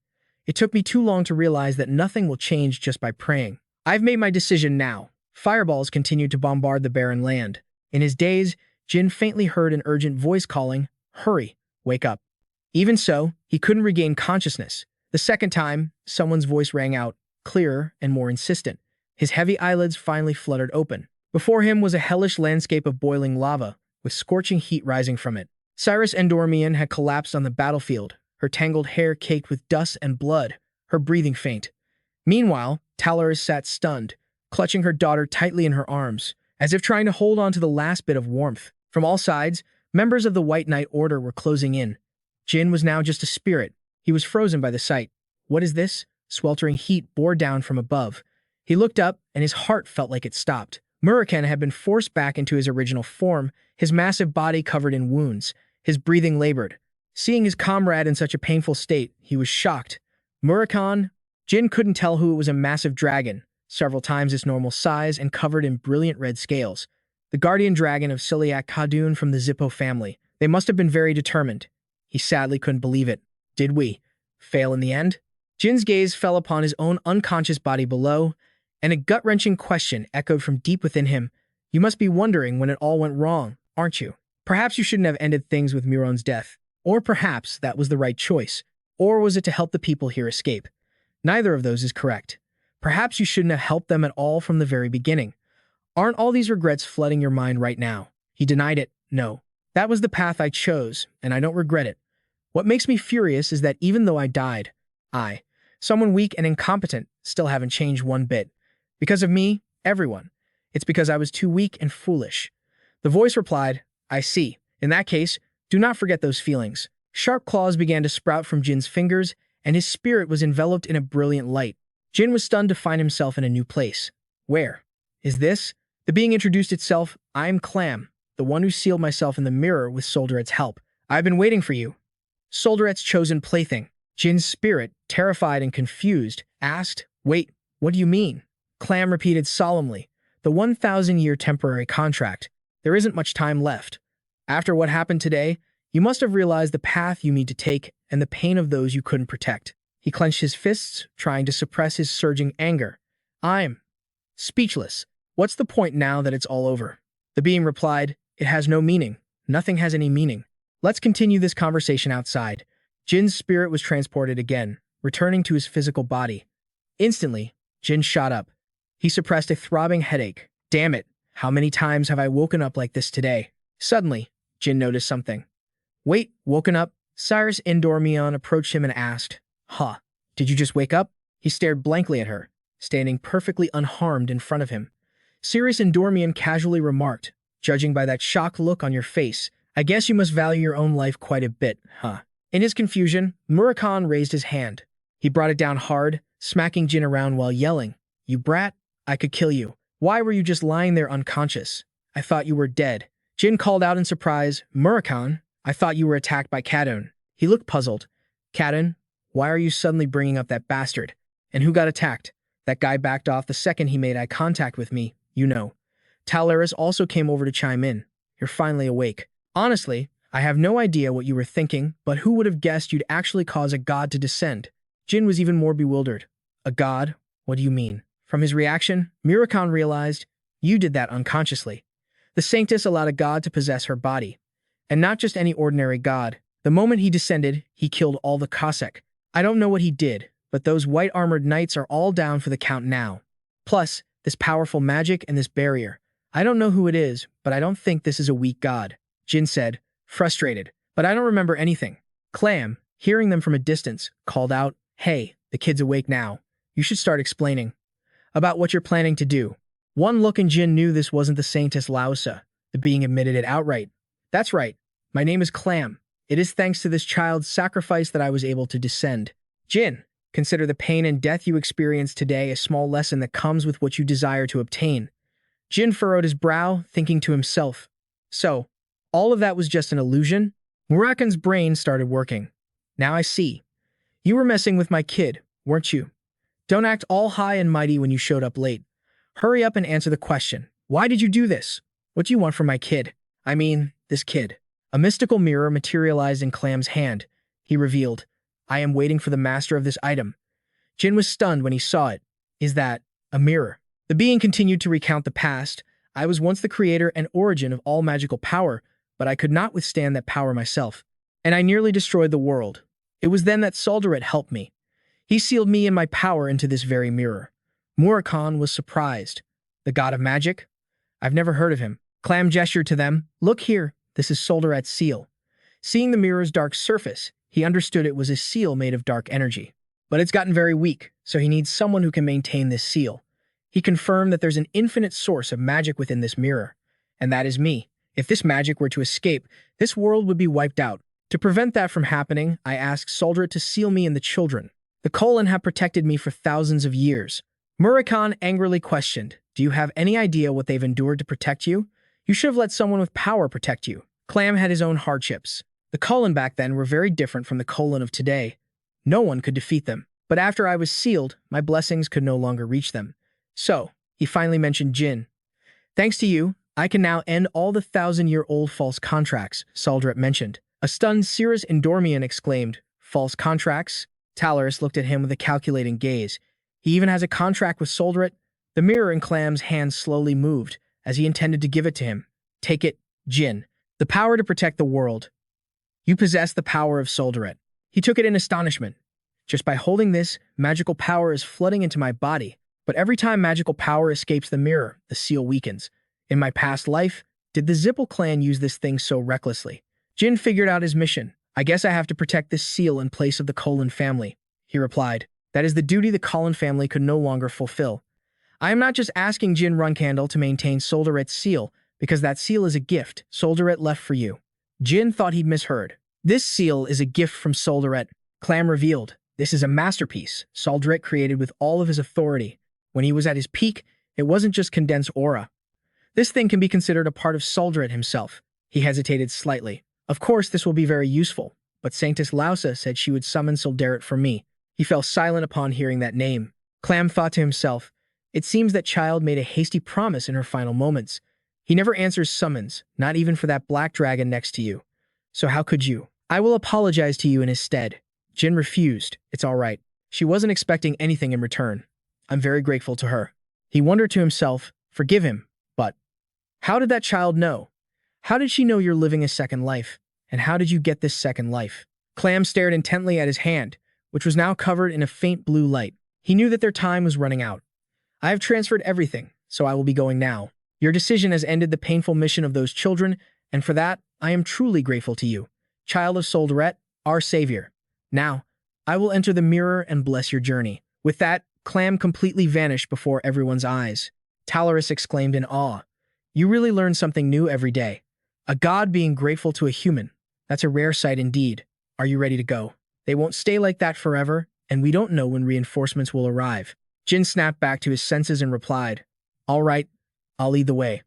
"It took me too long to realize that nothing will change just by praying. I've made my decision now." Fireballs continued to bombard the barren land. In his daze, Jin faintly heard an urgent voice calling, "Hurry, wake up." Even so, he couldn't regain consciousness. The second time, someone's voice rang out, clearer and more insistent. His heavy eyelids finally fluttered open. Before him was a hellish landscape of boiling lava, with scorching heat rising from it. Cyrus Endormian had collapsed on the battlefield, her tangled hair caked with dust and blood, her breathing faint. Meanwhile, Talaris sat stunned, clutching her daughter tightly in her arms, as if trying to hold on to the last bit of warmth. From all sides, members of the White Knight Order were closing in. Jin was now just a spirit. He was frozen by the sight. What is this? Sweltering heat bore down from above. He looked up, and his heart felt like it stopped. Murakan had been forced back into his original form, his massive body covered in wounds, his breathing labored. Seeing his comrade in such a painful state, he was shocked. Murakan? Jin couldn't tell who it was. A massive dragon, several times its normal size and covered in brilliant red scales. The guardian dragon of Celiac Khadun from the Zippo family. They must have been very determined. He sadly couldn't believe it. Did we fail in the end? Jin's gaze fell upon his own unconscious body below, and a gut-wrenching question echoed from deep within him. You must be wondering when it all went wrong, aren't you? Perhaps you shouldn't have ended things with Muron's death. Or perhaps that was the right choice. Or was it to help the people here escape? Neither of those is correct. Perhaps you shouldn't have helped them at all from the very beginning. Aren't all these regrets flooding your mind right now? He denied it. No. That was the path I chose, and I don't regret it. What makes me furious is that even though I died, someone weak and incompetent, still haven't changed one bit. Because of me, everyone. It's because I was too weak and foolish. The voice replied, I see. In that case, do not forget those feelings. Sharp claws began to sprout from Jin's fingers, and his spirit was enveloped in a brilliant light. Jin was stunned to find himself in a new place. Where? Is this? The being introduced itself. I am Clam, the one who sealed myself in the mirror with Solderet's help. I've been waiting for you. Solderet's chosen plaything. Jin's spirit, terrified and confused, asked, Wait, what do you mean? Clam repeated solemnly, the 1,000-year temporary contract. There isn't much time left. After what happened today, you must have realized the path you need to take and the pain of those you couldn't protect. He clenched his fists, trying to suppress his surging anger. I'm speechless. What's the point now that it's all over? The being replied, It has no meaning. Nothing has any meaning. Let's continue this conversation outside. Jin's spirit was transported again, returning to his physical body. Instantly, Jin shot up. He suppressed a throbbing headache. Damn it, how many times have I woken up like this today? Suddenly, Jin noticed something. Wait, woken up? Cyrus Endormian approached him and asked, Did you just wake up? He stared blankly at her, standing perfectly unharmed in front of him. Cyrus Endormian casually remarked, Judging by that shocked look on your face, I guess you must value your own life quite a bit, huh? In his confusion, Murakan raised his hand. He brought it down hard, smacking Jin around while yelling, You brat, I could kill you. Why were you just lying there unconscious? I thought you were dead. Jin called out in surprise, Murakan, I thought you were attacked by Khadun. He looked puzzled. Khadun, why are you suddenly bringing up that bastard? And who got attacked? That guy backed off the second he made eye contact with me, you know. Talaris also came over to chime in. You're finally awake. Honestly, I have no idea what you were thinking, but who would have guessed you'd actually cause a god to descend? Jin was even more bewildered. A god? What do you mean? From his reaction, Murakan realized, you did that unconsciously. The Sanctus allowed a god to possess her body. And not just any ordinary god. The moment he descended, he killed all the Cossack. I don't know what he did, but those white-armored knights are all down for the count now. Plus, this powerful magic and this barrier. I don't know who it is, but I don't think this is a weak god. Jin said, frustrated. But I don't remember anything. Clam, hearing them from a distance, called out, Hey, the kid's awake now. You should start explaining about what you're planning to do. One look and Jin knew this wasn't the Saintess Lausa. The being admitted it outright. That's right. My name is Clam. It is thanks to this child's sacrifice that I was able to descend. Jin, consider the pain and death you experienced today a small lesson that comes with what you desire to obtain. Jin furrowed his brow, thinking to himself. So, all of that was just an illusion? Murakan's brain started working. Now I see. You were messing with my kid, weren't you? Don't act all high and mighty when you showed up late. Hurry up and answer the question. Why did you do this? What do you want from my kid? I mean, this kid. A mystical mirror materialized in Clam's hand. He revealed, I am waiting for the master of this item. Jin was stunned when he saw it. Is that a mirror? The being continued to recount the past. I was once the creator and origin of all magical power, but I could not withstand that power myself. And I nearly destroyed the world. It was then that Solderet helped me. He sealed me and my power into this very mirror. Murakan was surprised. The god of magic? I've never heard of him. Clam gestured to them. Look here, this is Solderet's seal. Seeing the mirror's dark surface, he understood it was a seal made of dark energy. But it's gotten very weak, so he needs someone who can maintain this seal. He confirmed that there's an infinite source of magic within this mirror, and that is me. If this magic were to escape, this world would be wiped out. To prevent that from happening, I asked Solderet to seal me and the children. The Colon have protected me for thousands of years. Murakan angrily questioned, do you have any idea what they've endured to protect you? You should have let someone with power protect you. Clam had his own hardships. The Colon back then were very different from the Colon of today. No one could defeat them. But after I was sealed, my blessings could no longer reach them. So, he finally mentioned Jin. Thanks to you, I can now end all the 1,000-year-old false contracts, Solderet mentioned. A stunned Cirrus Endormian exclaimed, false contracts? Talaris looked at him with a calculating gaze. He even has a contract with Solderet? The mirror in Clam's hand slowly moved, as he intended to give it to him. Take it, Jin. The power to protect the world. You possess the power of Solderet. He took it in astonishment. Just by holding this, magical power is flooding into my body. But every time magical power escapes the mirror, the seal weakens. In my past life, did the Zippel clan use this thing so recklessly? Jin figured out his mission. I guess I have to protect this seal in place of the Colon family, he replied. That is the duty the Colon family could no longer fulfill. I am not just asking Jin Runcandel to maintain Solderet's seal, because that seal is a gift Solderet left for you. Jin thought he'd misheard. This seal is a gift from Solderet, Clam revealed. This is a masterpiece Solderet created with all of his authority. When he was at his peak, it wasn't just condensed aura. This thing can be considered a part of Solderet himself. He hesitated slightly. Of course, this will be very useful, but Sanctus Lausa said she would summon Solderet for me. He fell silent upon hearing that name. Clam thought to himself, it seems that child made a hasty promise in her final moments. He never answers summons, not even for that black dragon next to you. So how could you? I will apologize to you in his stead. Jin refused. It's all right. She wasn't expecting anything in return. I'm very grateful to her. He wondered to himself, forgive him, but how did that child know? How did she know you're living a second life? And how did you get this second life? Clam stared intently at his hand, which was now covered in a faint blue light. He knew that their time was running out. I have transferred everything, so I will be going now. Your decision has ended the painful mission of those children, and for that, I am truly grateful to you. Child of Solderet, our savior. Now, I will enter the mirror and bless your journey. With that, Clam completely vanished before everyone's eyes. Talaris exclaimed in awe. You really learn something new every day. A god being grateful to a human. That's a rare sight indeed. Are you ready to go? They won't stay like that forever, and we don't know when reinforcements will arrive. Jin snapped back to his senses and replied, all right, I'll lead the way.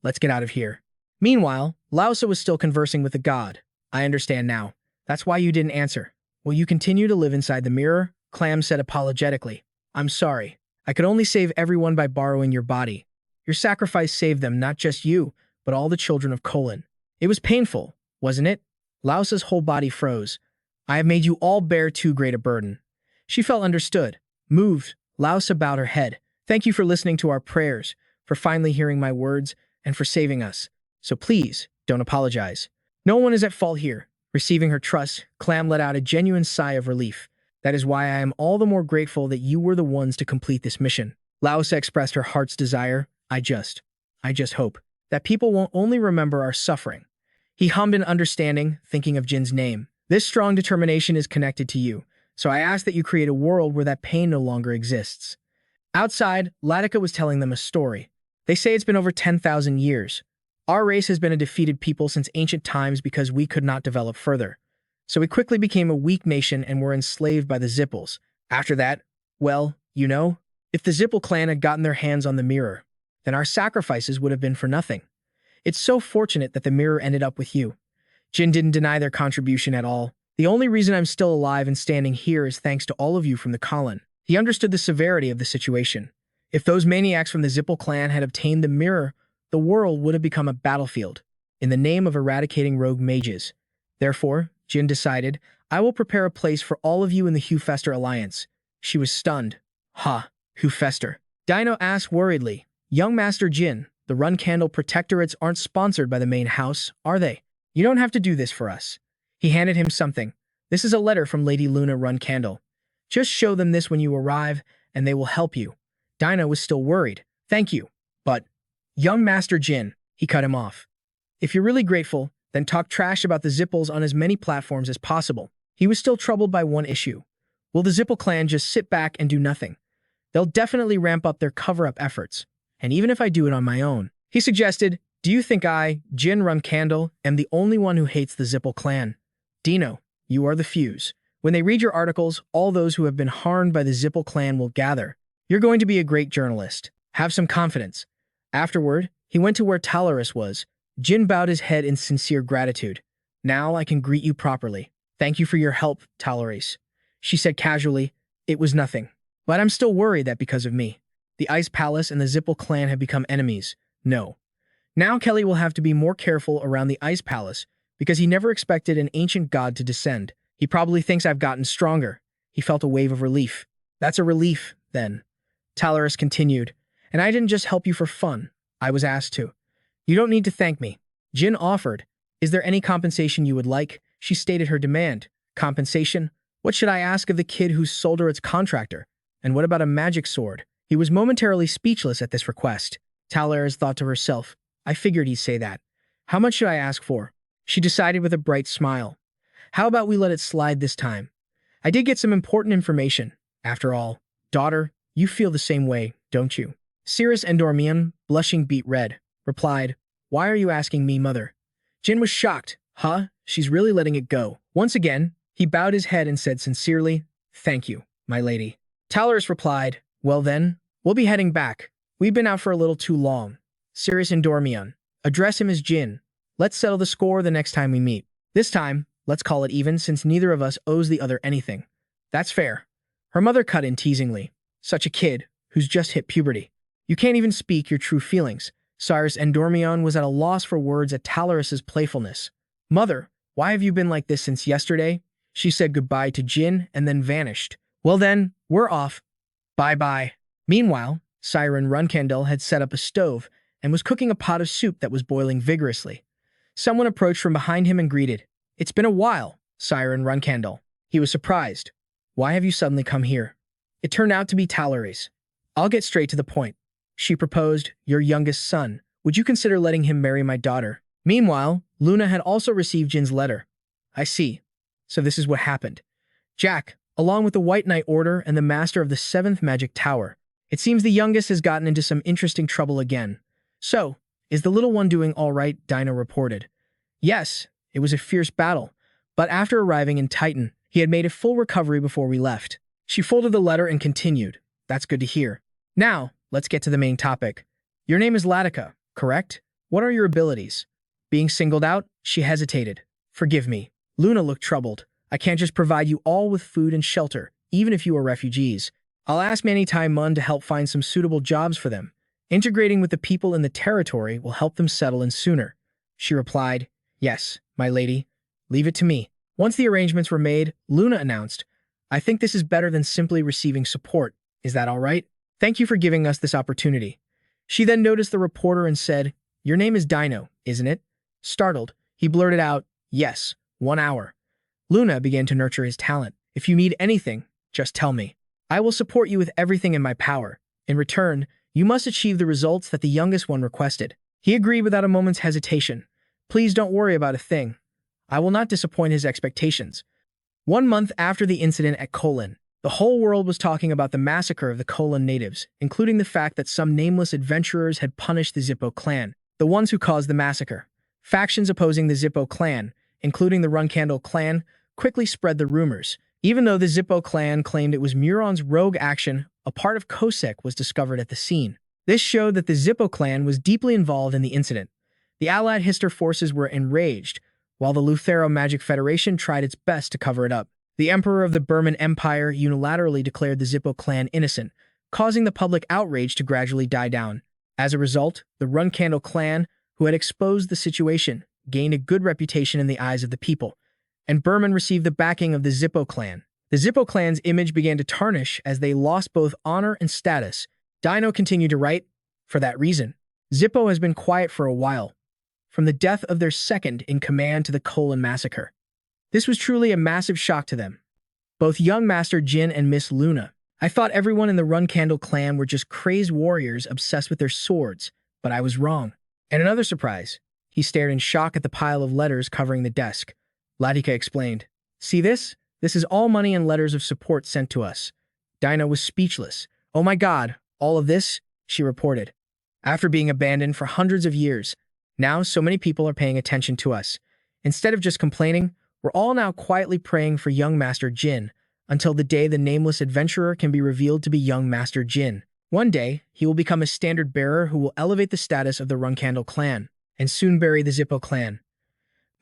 Let's get out of here. Meanwhile, Lausa was still conversing with the god. I understand now. That's why you didn't answer. Will you continue to live inside the mirror? Clam said apologetically. I'm sorry. I could only save everyone by borrowing your body. Your sacrifice saved them, not just you, but all the children of Colon. It was painful, wasn't it? Lausa's whole body froze. I have made you all bear too great a burden. She felt understood. Moved, Lausa bowed her head. Thank you for listening to our prayers, for finally hearing my words, and for saving us. So please, don't apologize. No one is at fault here. Receiving her trust, Clam let out a genuine sigh of relief. That is why I am all the more grateful that you were the ones to complete this mission. Lausa expressed her heart's desire. I just hope that people won't only remember our suffering. He hummed in understanding, thinking of Jin's name. This strong determination is connected to you, so I ask that you create a world where that pain no longer exists. Outside, Latika was telling them a story. They say it's been over 10,000 years. Our race has been a defeated people since ancient times because we could not develop further. So we quickly became a weak nation and were enslaved by the Zippels. After that, well, you know, if the Zippel clan had gotten their hands on the mirror, then our sacrifices would have been for nothing. It's so fortunate that the mirror ended up with you. Jin didn't deny their contribution at all. The only reason I'm still alive and standing here is thanks to all of you from the Colon. He understood the severity of the situation. If those maniacs from the Zippel clan had obtained the mirror, the world would have become a battlefield, in the name of eradicating rogue mages. Therefore, Jin decided, I will prepare a place for all of you in the Hufester Alliance. She was stunned. Ha, Hufester. Dino asked worriedly, Young Master Jin, the Runcandel Protectorates aren't sponsored by the main house, are they? You don't have to do this for us. He handed him something. This is a letter from Lady Luna Runcandel. Just show them this when you arrive, and they will help you. Dino was still worried. Thank you. But, Young Master Jin, He cut him off. If you're really grateful, then talk trash about the Zippels on as many platforms as possible. He was still troubled by one issue. Will the Zippel clan just sit back and do nothing? They'll definitely ramp up their cover-up efforts. And even if I do it on my own, he suggested, do you think I, Jin Runcandel, am the only one who hates the Zippel clan? Dino, you are the fuse. When they read your articles, all those who have been harmed by the Zippel clan will gather. You're going to be a great journalist. Have some confidence. Afterward, he went to where Talaris was. Jin bowed his head in sincere gratitude. Now I can greet you properly. Thank you for your help, Talaris. She said casually, it was nothing. But I'm still worried that because of me, the Ice Palace and the Zippel clan have become enemies. No. Now Kelly will have to be more careful around the Ice Palace because he never expected an ancient god to descend. He probably thinks I've gotten stronger. He felt a wave of relief. That's a relief, then. Talaris continued, and I didn't just help you for fun. I was asked to. You don't need to thank me. Jin offered. Is there any compensation you would like? She stated her demand. Compensation? What should I ask of the kid who's Solderet's contractor? And what about a magic sword? He was momentarily speechless at this request. Talaris thought to herself, I figured he'd say that. How much should I ask for? She decided with a bright smile. How about we let it slide this time? I did get some important information. After all, daughter, you feel the same way, don't you? Cirrus Endormion, blushing beet red, replied, Why are you asking me, mother? Jin was shocked. Huh? She's really letting it go. Once again, he bowed his head and said sincerely, Thank you, my lady. Talaris replied, Well then, we'll be heading back. We've been out for a little too long. Cirrus Endormion. Address him as Jin. Let's settle the score the next time we meet. This time, let's call it even since neither of us owes the other anything. That's fair. Her mother cut in teasingly. Such a kid, who's just hit puberty. You can't even speak your true feelings. Cirrus Endormion was at a loss for words at Talaris's playfulness. Mother, why have you been like this since yesterday? She said goodbye to Jin and then vanished. Well then, we're off. Bye-bye. Meanwhile, Jin Runcandel had set up a stove and was cooking a pot of soup that was boiling vigorously. Someone approached from behind him and greeted. It's been a while, Jin Runcandel. He was surprised. Why have you suddenly come here? It turned out to be Talaris. I'll get straight to the point. She proposed, your youngest son. Would you consider letting him marry my daughter? Meanwhile, Luna had also received Jin's letter. I see. So this is what happened. Jack, along with the White Knight Order and the Master of the 7th Magic Tower. It seems the youngest has gotten into some interesting trouble again. So, is the little one doing all right? Dino reported. Yes, it was a fierce battle, but after arriving in Titan, he had made a full recovery before we left. She folded the letter and continued. That's good to hear. Now, let's get to the main topic. Your name is Latika, correct? What are your abilities? Being singled out, she hesitated. Forgive me. Luna looked troubled. I can't just provide you all with food and shelter, even if you are refugees. I'll ask Manitai Mun to help find some suitable jobs for them. Integrating with the people in the territory will help them settle in sooner. She replied, Yes, my lady. Leave it to me. Once the arrangements were made, Luna announced, I think this is better than simply receiving support. Is that all right? Thank you for giving us this opportunity. She then noticed the reporter and said, Your name is Dino, isn't it? Startled, he blurted out, Yes, 1 hour. Luna began to nurture his talent. If you need anything, just tell me. I will support you with everything in my power. In return, you must achieve the results that the youngest one requested. He agreed without a moment's hesitation. Please don't worry about a thing. I will not disappoint his expectations. 1 month after the incident at Kolin, the whole world was talking about the massacre of the Kolin natives, including the fact that some nameless adventurers had punished the Zippo clan, the ones who caused the massacre. Factions opposing the Zippo clan, including the Runcandel clan, quickly spread the rumors. Even though the Zippo clan claimed it was Muron's rogue action, a part of Kosek was discovered at the scene. This showed that the Zippo clan was deeply involved in the incident. The allied Hister forces were enraged, while the Luthero Magic Federation tried its best to cover it up. The Emperor of the Burman Empire unilaterally declared the Zippo clan innocent, causing the public outrage to gradually die down. As a result, the Runcandel clan, who had exposed the situation, gained a good reputation in the eyes of the people, and Burman received the backing of the Zippo clan. The Zippo clan's image began to tarnish as they lost both honor and status. Dino continued to write, For that reason, Zippo has been quiet for a while, from the death of their second in command to the Kolin massacre. This was truly a massive shock to them. Both young Master Jin and Miss Luna. I thought everyone in the Runcandel clan were just crazed warriors obsessed with their swords, but I was wrong. And another surprise. He stared in shock at the pile of letters covering the desk. Latika explained, "See this? This is all money and letters of support sent to us." Dinah was speechless. "Oh my God, all of this?" she reported. "After being abandoned for hundreds of years, now so many people are paying attention to us. Instead of just complaining, we're all now quietly praying for young Master Jin, until the day the nameless adventurer can be revealed to be young Master Jin. One day, he will become a standard bearer who will elevate the status of the Runcandel clan, and soon bury the Zippo clan."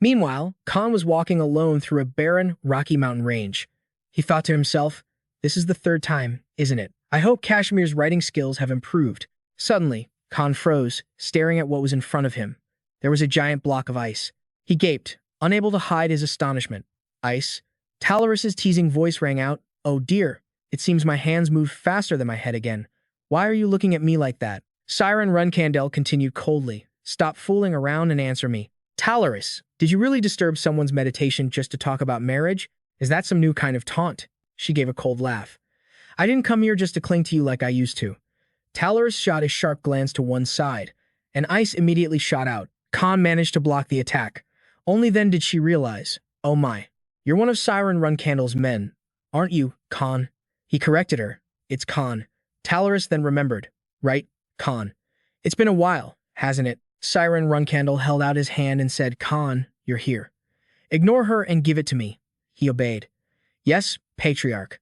Meanwhile, Khan was walking alone through a barren, rocky mountain range. He thought to himself, "This is the third time, isn't it? I hope Kashmir's writing skills have improved." Suddenly, Khan froze, staring at what was in front of him. There was a giant block of ice. He gaped, unable to hide his astonishment. "Ice?" Talorus's teasing voice rang out. "Oh dear, it seems my hands moved faster than my head again. Why are you looking at me like that?" Siren Runcandel continued coldly. "Stop fooling around and answer me." "Talorus, did you really disturb someone's meditation just to talk about marriage? Is that some new kind of taunt?" She gave a cold laugh. "I didn't come here just to cling to you like I used to." Talorus shot a sharp glance to one side, and ice immediately shot out. Khan managed to block the attack. Only then did she realize, "Oh my, you're one of Siren Runcandel's men, aren't you, Khan?" He corrected her. "It's Khan." Talorus then remembered. "Right, Khan. It's been a while, hasn't it?" Siren Runcandel held out his hand and said, "Khan, you're here. Ignore her and give it to me." He obeyed. "Yes, Patriarch."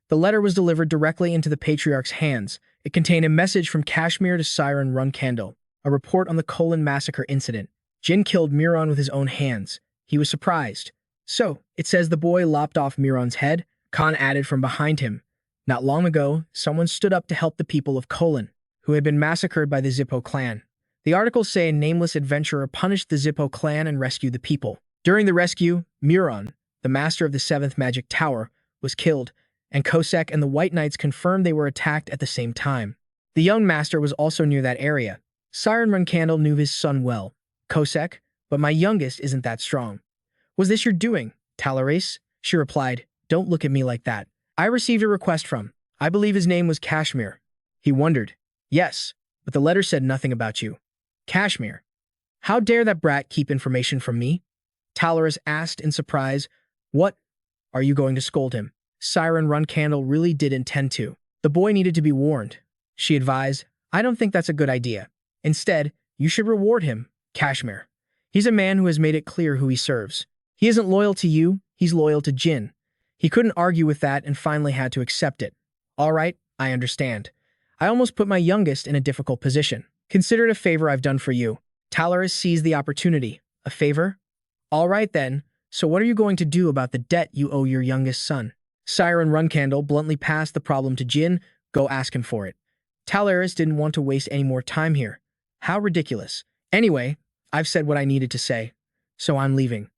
The letter was delivered directly into the Patriarch's hands. It contained a message from Kashmir to Siren Runcandel, a report on the Colon massacre incident. Jin killed Murakan with his own hands. He was surprised. "So, it says the boy lopped off Murakan's head?" Khan added from behind him. "Not long ago, someone stood up to help the people of Colon, who had been massacred by the Zippo clan. The articles say a nameless adventurer punished the Zippo clan and rescued the people. During the rescue, Murakan, the master of the 7th Magic Tower, was killed, and Kosek and the White Knights confirmed they were attacked at the same time. The young master was also near that area. Siren Runcandel knew his son well. Kosek, but my youngest isn't that strong." "Was this your doing, Talorus?" She replied, "Don't look at me like that. I received a request from, I believe his name was Kashmir." He wondered. "Yes, but the letter said nothing about you." "Kashmir? How dare that brat keep information from me?" Talorus asked in surprise. "What? Are you going to scold him?" Siren Runcandel really did intend to. The boy needed to be warned. She advised, "I don't think that's a good idea. Instead, you should reward him, Kashmir. He's a man who has made it clear who he serves. He isn't loyal to you, he's loyal to Jin." He couldn't argue with that and finally had to accept it. "All right, I understand. I almost put my youngest in a difficult position. Consider it a favor I've done for you." Talorus seized the opportunity. "A favor? All right then, so what are you going to do about the debt you owe your youngest son?" Siren Runcandel bluntly passed the problem to Jin. "Go ask him for it." Talorus didn't want to waste any more time here. How ridiculous. "Anyway, I've said what I needed to say, so I'm leaving.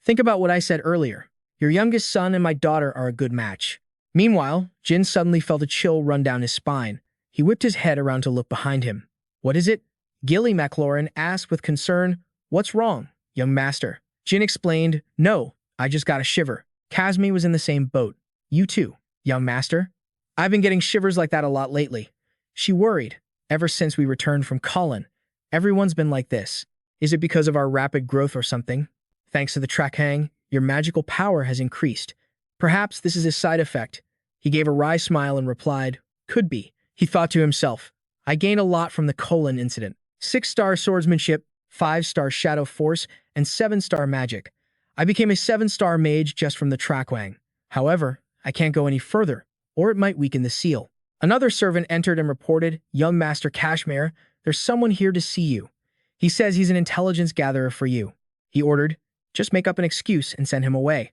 Think about what I said earlier. Your youngest son and my daughter are a good match." Meanwhile, Jin suddenly felt a chill run down his spine. He whipped his head around to look behind him. "What is it?" Gilly MacLaurin asked with concern. "What's wrong, young master?" Jin explained, "No, I just got a shiver." Kasmi was in the same boat. "You too, young master?" "I've been getting shivers like that a lot lately." She worried. "Ever since we returned from Colin, everyone's been like this. Is it because of our rapid growth or something? Thanks to the Trakhang, your magical power has increased. Perhaps this is a side effect." He gave a wry smile and replied, "Could be." He thought to himself, "I gained a lot from the Colin incident. 6-star swordsmanship, 5-star shadow force, and 7-star magic. I became a 7-star mage just from the Trakwang. However, I can't go any further, or it might weaken the seal." Another servant entered and reported, "Young Master Kashmir, there's someone here to see you. He says he's an intelligence gatherer for you." He ordered, "Just make up an excuse and send him away."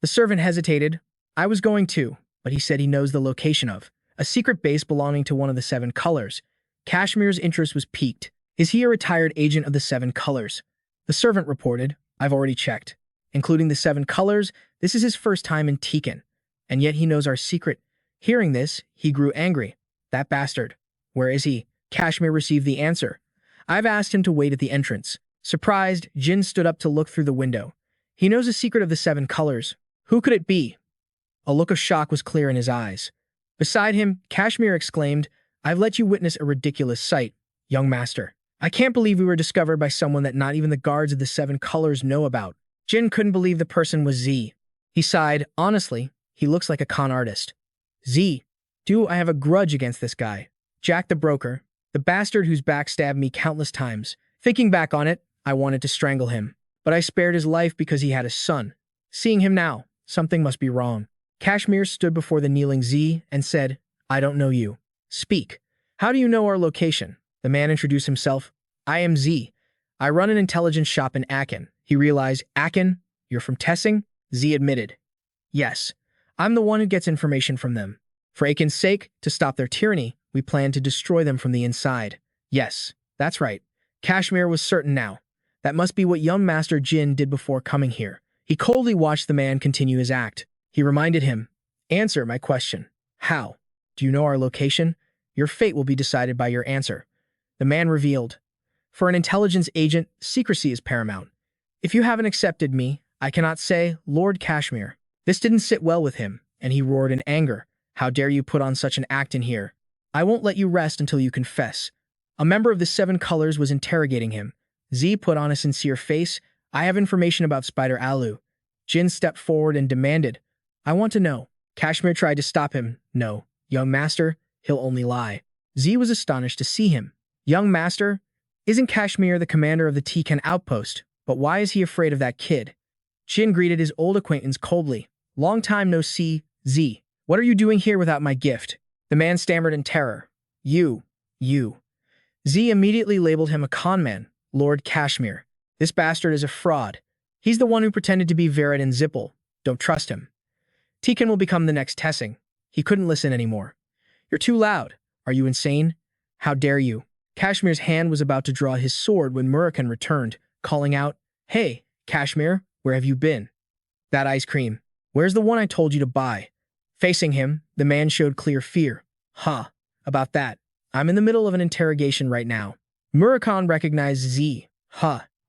The servant hesitated. "I was going to, but he said he knows the location of a secret base belonging to one of the 7 colors." Kashmir's interest was piqued. "Is he a retired agent of the 7 colors?" The servant reported, "I've already checked. Including the 7 colors, this is his first time in Tekin, and yet he knows our secret." Hearing this, he grew angry. "That bastard. Where is he?" Kashmir received the answer. "I've asked him to wait at the entrance." Surprised, Jin stood up to look through the window. "He knows the secret of the 7 colors. Who could it be?" A look of shock was clear in his eyes. Beside him, Kashmir exclaimed, "I've let you witness a ridiculous sight, young master. I can't believe we were discovered by someone that not even the guards of the Seven Colors know about. Jin couldn't believe the person was Z. He sighed. Honestly, he looks like a con artist. Z. Do I have a grudge against this guy? Jack the broker, the bastard who's backstabbed me countless times. Thinking back on it, I wanted to strangle him. But I spared his life because he had a son. Seeing him now, something must be wrong. Kashmir stood before the kneeling Z and said, I don't know you. Speak. How do you know our location? The man introduced himself. I am Z. I run an intelligence shop in Awaken. He realized, Awaken? You're from Tessing? Z admitted. Yes. I'm the one who gets information from them. For Awaken's sake, to stop their tyranny, we plan to destroy them from the inside. Yes, that's right. Kashmir was certain now. That must be what young Master Jin did before coming here. He coldly watched the man continue his act. He reminded him, answer my question. How? Do you know our location? Your fate will be decided by your answer. The man revealed, for an intelligence agent, secrecy is paramount. If you haven't accepted me, I cannot say, Lord Kashmir. This didn't sit well with him, and he roared in anger. How dare you put on such an act in here? I won't let you rest until you confess. A member of the Seven Colors was interrogating him. Z put on a sincere face. I have information about Spider Alu. Jin stepped forward and demanded, I want to know. Kashmir tried to stop him. No, young master, he'll only lie. Z was astonished to see him. Young master? Isn't Kashmir the commander of the Tikan outpost? But why is he afraid of that kid? Jin greeted his old acquaintance coldly. Long time no see, Z. What are you doing here without my gift? The man stammered in terror. You. Z immediately labeled him a conman, Lord Kashmir. This bastard is a fraud. He's the one who pretended to be Verid and Zippel. Don't trust him. Tikan will become the next Tessing. He couldn't listen anymore. You're too loud. Are you insane? How dare you? Kashmir's hand was about to draw his sword when Murakan returned, calling out, Hey, Kashmir, where have you been? That ice cream. Where's the one I told you to buy? Facing him, the man showed clear fear. About that. I'm in the middle of an interrogation right now. Murakan recognized Z.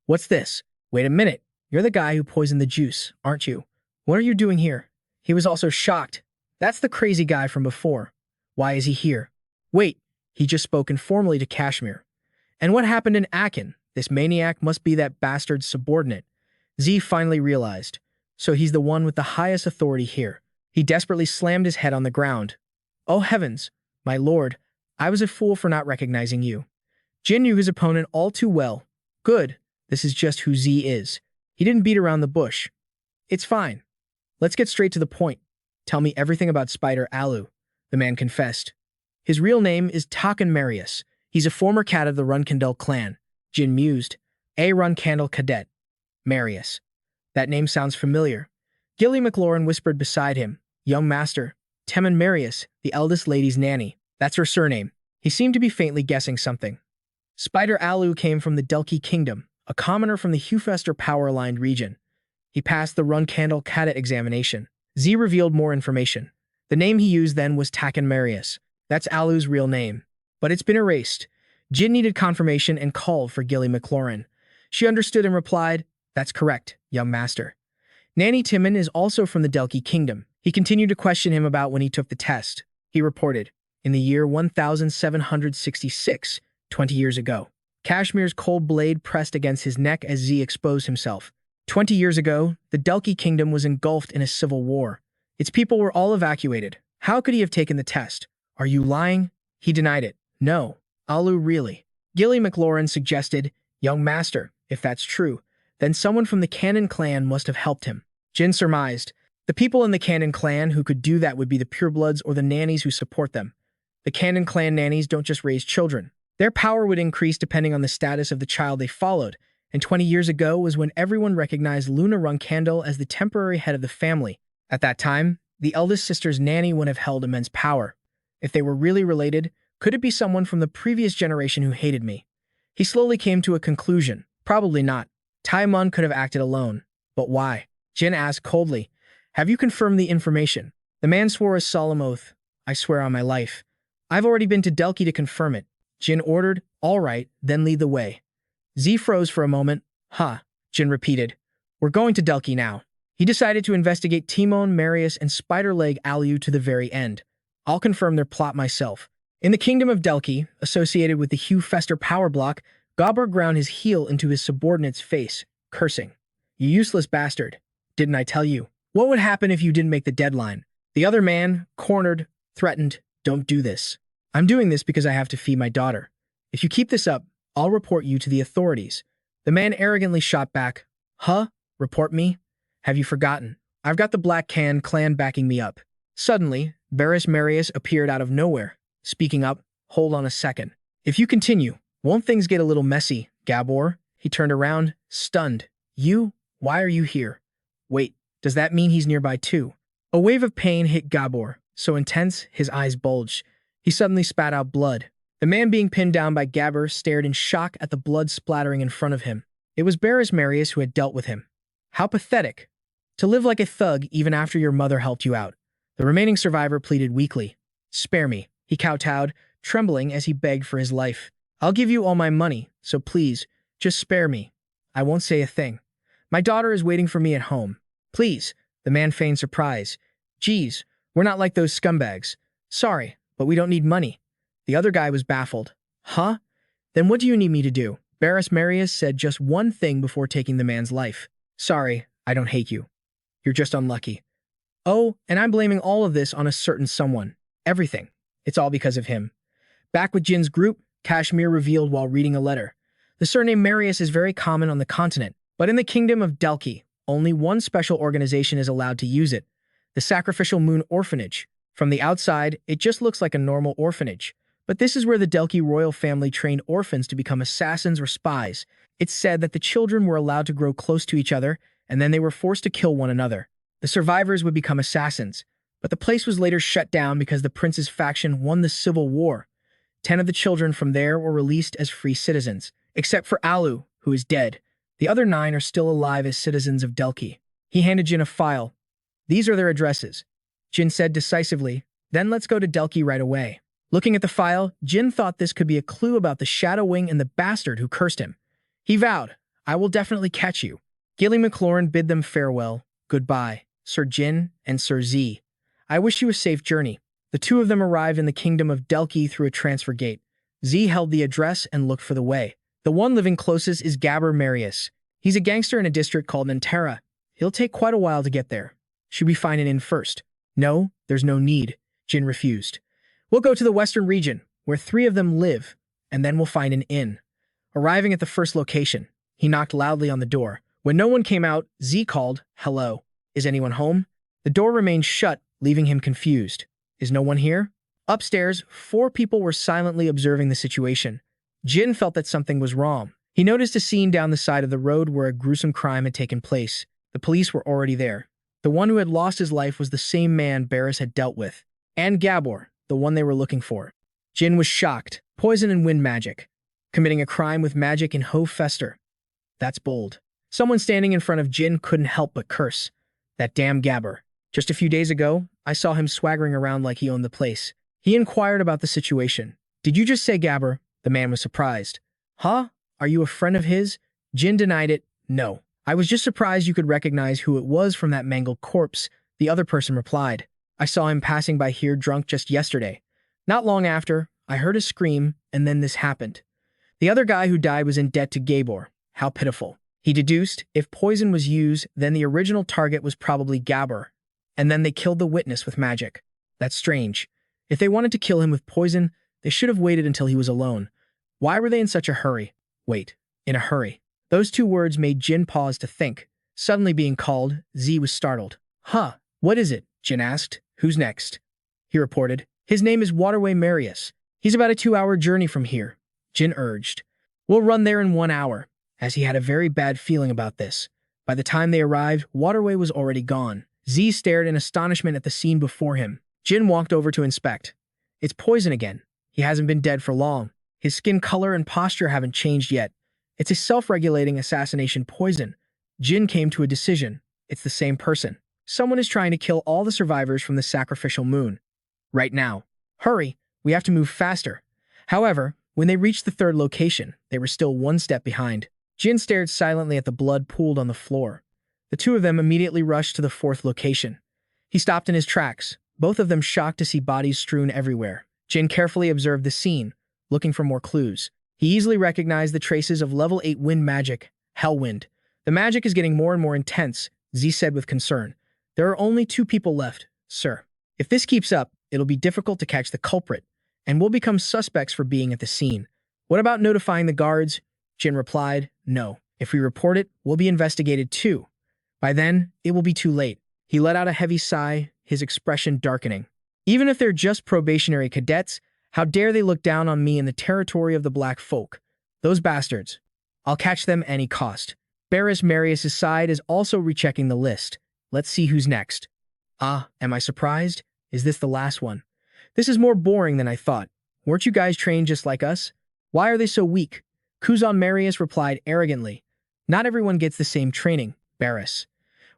What's this? Wait a minute. You're the guy who poisoned the juice, aren't you? What are you doing here? He was also shocked. That's the crazy guy from before. Why is he here? Wait, he just spoke informally to Kashmir. And what happened in Awaken? This maniac must be that bastard's subordinate. Z finally realized. So he's the one with the highest authority here. He desperately slammed his head on the ground. Oh heavens, my lord, I was a fool for not recognizing you. Jin knew his opponent all too well. Good, this is just who Z is. He didn't beat around the bush. It's fine. Let's get straight to the point. Tell me everything about Spider Alu, the man confessed. His real name is Takan Marius. He's a former cat of the Runcandel clan. Jin mused. A Runcandel cadet. Marius. That name sounds familiar. Gilly McLaurin whispered beside him. Young master, Temin Marius, the eldest lady's nanny. That's her surname. He seemed to be faintly guessing something. Spider Alu came from the Delki Kingdom, a commoner from the Hufester power-aligned region. He passed the Runcandel cadet examination. Z revealed more information. The name he used then was Takan Marius. That's Alu's real name. But it's been erased. Jin needed confirmation and called for Gilly McLaurin. She understood and replied, That's correct, young master. Nanny Timon is also from the Delki Kingdom. He continued to question him about when he took the test. He reported, in the year 1766, 20 years ago. Kashmir's cold blade pressed against his neck as Z exposed himself. 20 years ago, the Delki Kingdom was engulfed in a civil war. Its people were all evacuated. How could he have taken the test? Are you lying? He denied it. No. Alu really. Gilly McLaurin suggested, Young master, if that's true, then someone from the Cannon clan must have helped him. Jin surmised, the people in the Cannon clan who could do that would be the purebloods or the nannies who support them. The Cannon clan nannies don't just raise children. Their power would increase depending on the status of the child they followed, and 20 years ago was when everyone recognized Luna Runcandel as the temporary head of the family. At that time, the eldest sister's nanny would have held immense power. If they were really related, could it be someone from the previous generation who hated me? He slowly came to a conclusion. Probably not. Taimon could have acted alone. But why? Jin asked coldly. Have you confirmed the information? The man swore a solemn oath. I swear on my life. I've already been to Delki to confirm it. Jin ordered, all right, then lead the way. Z froze for a moment. Jin repeated. We're going to Delki now. He decided to investigate Timon, Marius, and Spider-Leg Alu to the very end. I'll confirm their plot myself. In the kingdom of Delki, associated with the Hufester power block, Gabor ground his heel into his subordinate's face, cursing. You useless bastard. Didn't I tell you? What would happen if you didn't make the deadline? The other man, cornered, threatened, don't do this. I'm doing this because I have to feed my daughter. If you keep this up, I'll report you to the authorities. The man arrogantly shot back. Huh? Report me? Have you forgotten? I've got the Black Can clan backing me up. Suddenly, Barris Marius appeared out of nowhere, speaking up. Hold on a second. If you continue, won't things get a little messy, Gabor? He turned around, stunned. You? Why are you here? Wait, does that mean he's nearby too? A wave of pain hit Gabor, so intense his eyes bulged. He suddenly spat out blood. The man being pinned down by Gabor stared in shock at the blood splattering in front of him. It was Barris Marius who had dealt with him. How pathetic. To live like a thug even after your mother helped you out. The remaining survivor pleaded weakly. Spare me, he kowtowed, trembling as he begged for his life. I'll give you all my money, so please, just spare me. I won't say a thing. My daughter is waiting for me at home. Please, the man feigned surprise. Geez, we're not like those scumbags. Sorry, but we don't need money. The other guy was baffled. Huh? Then what do you need me to do? Barris Marius said just one thing before taking the man's life. Sorry, I don't hate you. You're just unlucky. Oh, and I'm blaming all of this on a certain someone. Everything. It's all because of him. Back with Jin's group, Kashmir revealed while reading a letter. The surname Marius is very common on the continent, but in the kingdom of Delki, only one special organization is allowed to use it, the Sacrificial Moon Orphanage. From the outside, it just looks like a normal orphanage. But this is where the Delki royal family trained orphans to become assassins or spies. It's said that the children were allowed to grow close to each other, and then they were forced to kill one another. The survivors would become assassins, but the place was later shut down because the prince's faction won the civil war. 10 of the children from there were released as free citizens, except for Alu, who is dead. The other 9 are still alive as citizens of Delki. He handed Jin a file. These are their addresses. Jin said decisively, then let's go to Delki right away. Looking at the file, Jin thought this could be a clue about the Shadow Wing and the bastard who cursed him. He vowed, I will definitely catch you. Gilly McLaurin bid them farewell. Goodbye, Sir Jin and Sir Z. I wish you a safe journey. The two of them arrived in the kingdom of Delki through a transfer gate. Z held the address and looked for the way. The one living closest is Gabor Marius. He's a gangster in a district called Nantera. He'll take quite a while to get there. Should we find an inn first? No, there's no need. Jin refused. We'll go to the western region, where 3 of them live, and then we'll find an inn. Arriving at the first location, he knocked loudly on the door. When no one came out, Z called, hello. Is anyone home? The door remained shut, leaving him confused. Is no one here? Upstairs, 4 people were silently observing the situation. Jin felt that something was wrong. He noticed a scene down the side of the road where a gruesome crime had taken place. The police were already there. The one who had lost his life was the same man Barris had dealt with. And Gabor, the one they were looking for. Jin was shocked. Poison and wind magic. Committing a crime with magic in Ho Fester. That's bold. Someone standing in front of Jin couldn't help but curse. That damn Gabor. Just a few days ago, I saw him swaggering around like he owned the place. He inquired about the situation. Did you just say Gabor? The man was surprised. Huh? Are you a friend of his? Jin denied it. No. I was just surprised you could recognize who it was from that mangled corpse, the other person replied. I saw him passing by here drunk just yesterday. Not long after, I heard a scream, and then this happened. The other guy who died was in debt to Gabor. How pitiful. He deduced, if poison was used, then the original target was probably Gabor. And then they killed the witness with magic. That's strange. If they wanted to kill him with poison, they should have waited until he was alone. Why were they in such a hurry? Wait, in a hurry. Those 2 words made Jin pause to think. Suddenly being called, Z was startled. Huh, what is it? Jin asked. Who's next? He reported. His name is Waterway Marius. He's about a 2-hour journey from here. Jin urged. We'll run there in 1 hour, as he had a very bad feeling about this. By the time they arrived, Waterway was already gone. Z stared in astonishment at the scene before him. Jin walked over to inspect. It's poison again. He hasn't been dead for long. His skin color and posture haven't changed yet. It's a self-regulating assassination poison. Jin came to a decision. It's the same person. Someone is trying to kill all the survivors from the sacrificial moon. Right now. Hurry, we have to move faster. However, when they reached the 3rd location, they were still 1 step behind. Jin stared silently at the blood pooled on the floor. The 2 of them immediately rushed to the 4th location. He stopped in his tracks, both of them shocked to see bodies strewn everywhere. Jin carefully observed the scene, looking for more clues. He easily recognized the traces of level 8 wind magic, Hellwind. The magic is getting more and more intense, Z said with concern. There are only 2 people left, sir. If this keeps up, it'll be difficult to catch the culprit, and we'll become suspects for being at the scene. What about notifying the guards? Jin replied, no. If we report it, we'll be investigated too. By then, it will be too late. He let out a heavy sigh, his expression darkening. Even if they're just probationary cadets, how dare they look down on me in the territory of the black folk? Those bastards. I'll catch them any cost. Barris Marius' side is also rechecking the list. Let's see who's next. Ah, am I surprised? Is this the last one? This is more boring than I thought. Weren't you guys trained just like us? Why are they so weak? Kuzan Marius replied arrogantly. Not everyone gets the same training, Barris.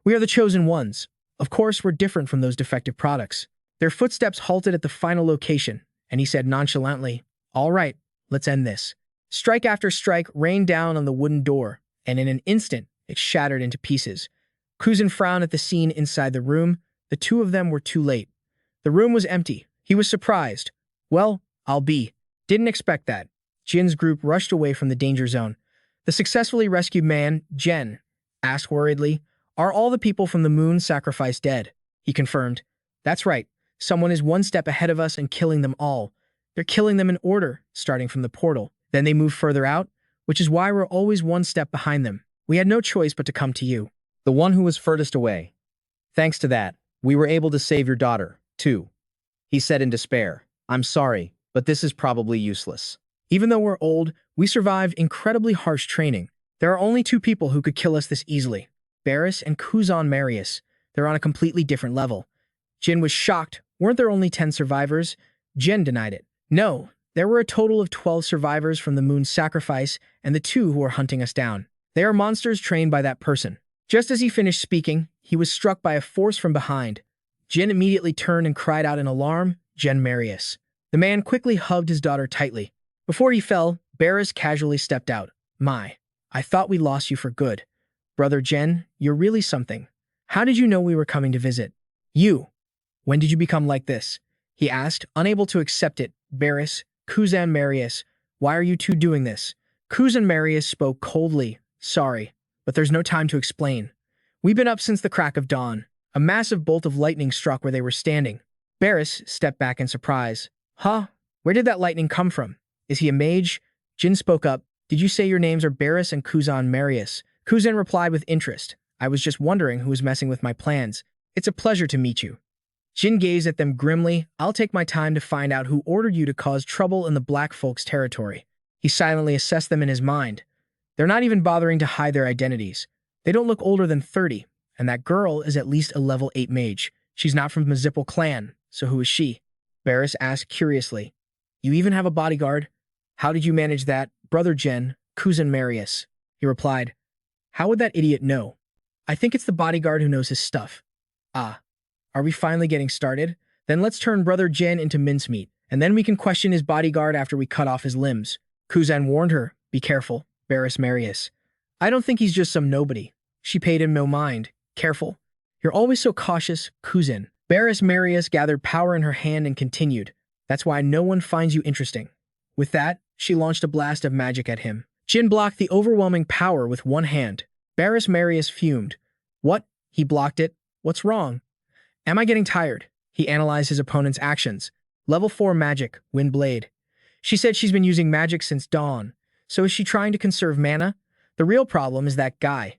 We are the chosen ones. Of course, we're different from those defective products. Their footsteps halted at the final location, and he said nonchalantly, all right, let's end this. Strike after strike rained down on the wooden door, and in an instant, it shattered into pieces. Kuzan frowned at the scene inside the room. The 2 of them were too late. The room was empty. He was surprised. Well, I'll be. Didn't expect that. Jin's group rushed away from the danger zone. The successfully rescued man, Jen, asked worriedly, are all the people from the moon sacrificed dead? He confirmed. That's right. Someone is 1 step ahead of us and killing them all. They're killing them in order, starting from the portal. Then they move further out, which is why we're always 1 step behind them. We had no choice but to come to you. The one who was furthest away. Thanks to that, we were able to save your daughter, too. He said in despair. I'm sorry, but this is probably useless. Even though we're old, we survived incredibly harsh training. There are only 2 people who could kill us this easily. Barris and Kuzan Marius. They're on a completely different level. Jin was shocked. Weren't there only 10 survivors? Jin denied it. No, there were a total of 12 survivors from the moon's sacrifice and the 2 who are hunting us down. They are monsters trained by that person. Just as he finished speaking, he was struck by a force from behind. Jin immediately turned and cried out in alarm, Jin Marius. The man quickly hugged his daughter tightly. Before he fell, Barris casually stepped out. My, I thought we lost you for good. Brother Jen, you're really something. How did you know we were coming to visit? You. When did you become like this? He asked, unable to accept it. Barris, Kuzan Marius, why are you 2 doing this? Kuzan Marius spoke coldly. Sorry, but there's no time to explain. We've been up since the crack of dawn. A massive bolt of lightning struck where they were standing. Barris stepped back in surprise. Huh? Where did that lightning come from? Is he a mage? Jin spoke up. Did you say your names are Barris and Kuzan Marius? Kuzan replied with interest. I was just wondering who was messing with my plans. It's a pleasure to meet you. Jin gazed at them grimly. I'll take my time to find out who ordered you to cause trouble in the black folks' territory. He silently assessed them in his mind. They're not even bothering to hide their identities. They don't look older than 30, and that girl is at least a level 8 mage. She's not from the Zippel clan, so who is she? Barris asked curiously. You even have a bodyguard? How did you manage that, Brother Jen, Kuzan Marius? He replied. How would that idiot know? I think it's the bodyguard who knows his stuff. Ah, are we finally getting started? Then let's turn Brother Jen into mincemeat, and then we can question his bodyguard after we cut off his limbs. Kuzan warned her, be careful, Barris Marius. I don't think he's just some nobody. She paid him no mind. Careful. You're always so cautious, Kuzan. Barris Marius gathered power in her hand and continued. That's why no one finds you interesting. With that, she launched a blast of magic at him. Jin blocked the overwhelming power with one hand. Barris Marius fumed. What? He blocked it? What's wrong? Am I getting tired? He analyzed his opponent's actions. Level 4 magic, Wind Blade. She said she's been using magic since dawn. So is she trying to conserve mana? The real problem is that guy.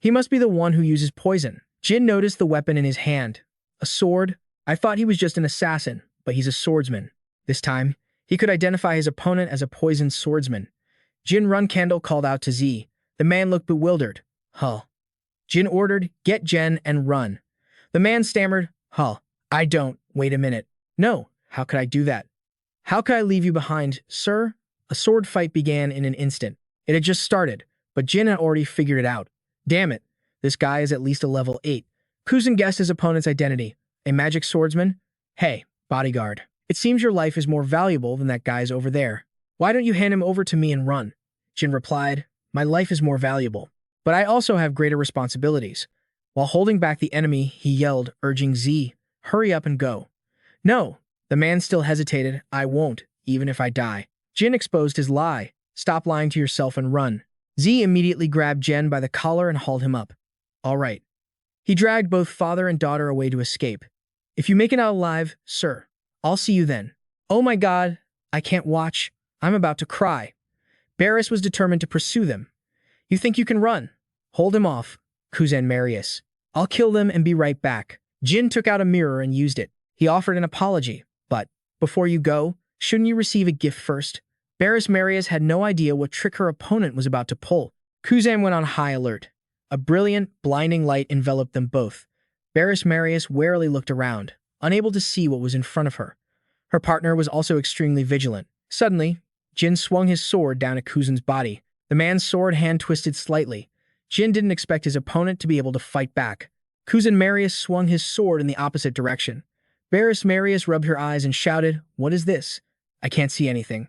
He must be the one who uses poison. Jin noticed the weapon in his hand. A sword? I thought he was just an assassin, but he's a swordsman. This time, he could identify his opponent as a poisoned swordsman. Jin Runcandel called out to Z. The man looked bewildered. Huh. Jin ordered, get Jen and run. The man stammered, huh. I don't. Wait a minute. No, how could I do that? How could I leave you behind, sir? A sword fight began in an instant. It had just started, but Jin had already figured it out. Damn it, this guy is at least a level 8. Kuzan guessed his opponent's identity. A magic swordsman? Hey, bodyguard. It seems your life is more valuable than that guy's over there. Why don't you hand him over to me and run? Jin replied, my life is more valuable, but I also have greater responsibilities. While holding back the enemy, he yelled, urging Z, hurry up and go. No, the man still hesitated. I won't, even if I die. Jin exposed his lie. Stop lying to yourself and run. Z immediately grabbed Jin by the collar and hauled him up. All right. He dragged both father and daughter away to escape. If you make it out alive, sir, I'll see you then. Oh my God, I can't watch. I'm about to cry. Barris was determined to pursue them. You think you can run? Hold him off, Kuzen Marius. I'll kill them and be right back. Jin took out a mirror and used it. He offered an apology, but before you go, shouldn't you receive a gift first? Barris Marius had no idea what trick her opponent was about to pull. Kuzen went on high alert. A brilliant, blinding light enveloped them both. Barris Marius warily looked around, unable to see what was in front of her. Her partner was also extremely vigilant. Suddenly, Jin swung his sword down at Kuzen's body. The man's sword hand twisted slightly. Jin didn't expect his opponent to be able to fight back. Kuzen Marius swung his sword in the opposite direction. Barris Marius rubbed her eyes and shouted, "What is this? I can't see anything."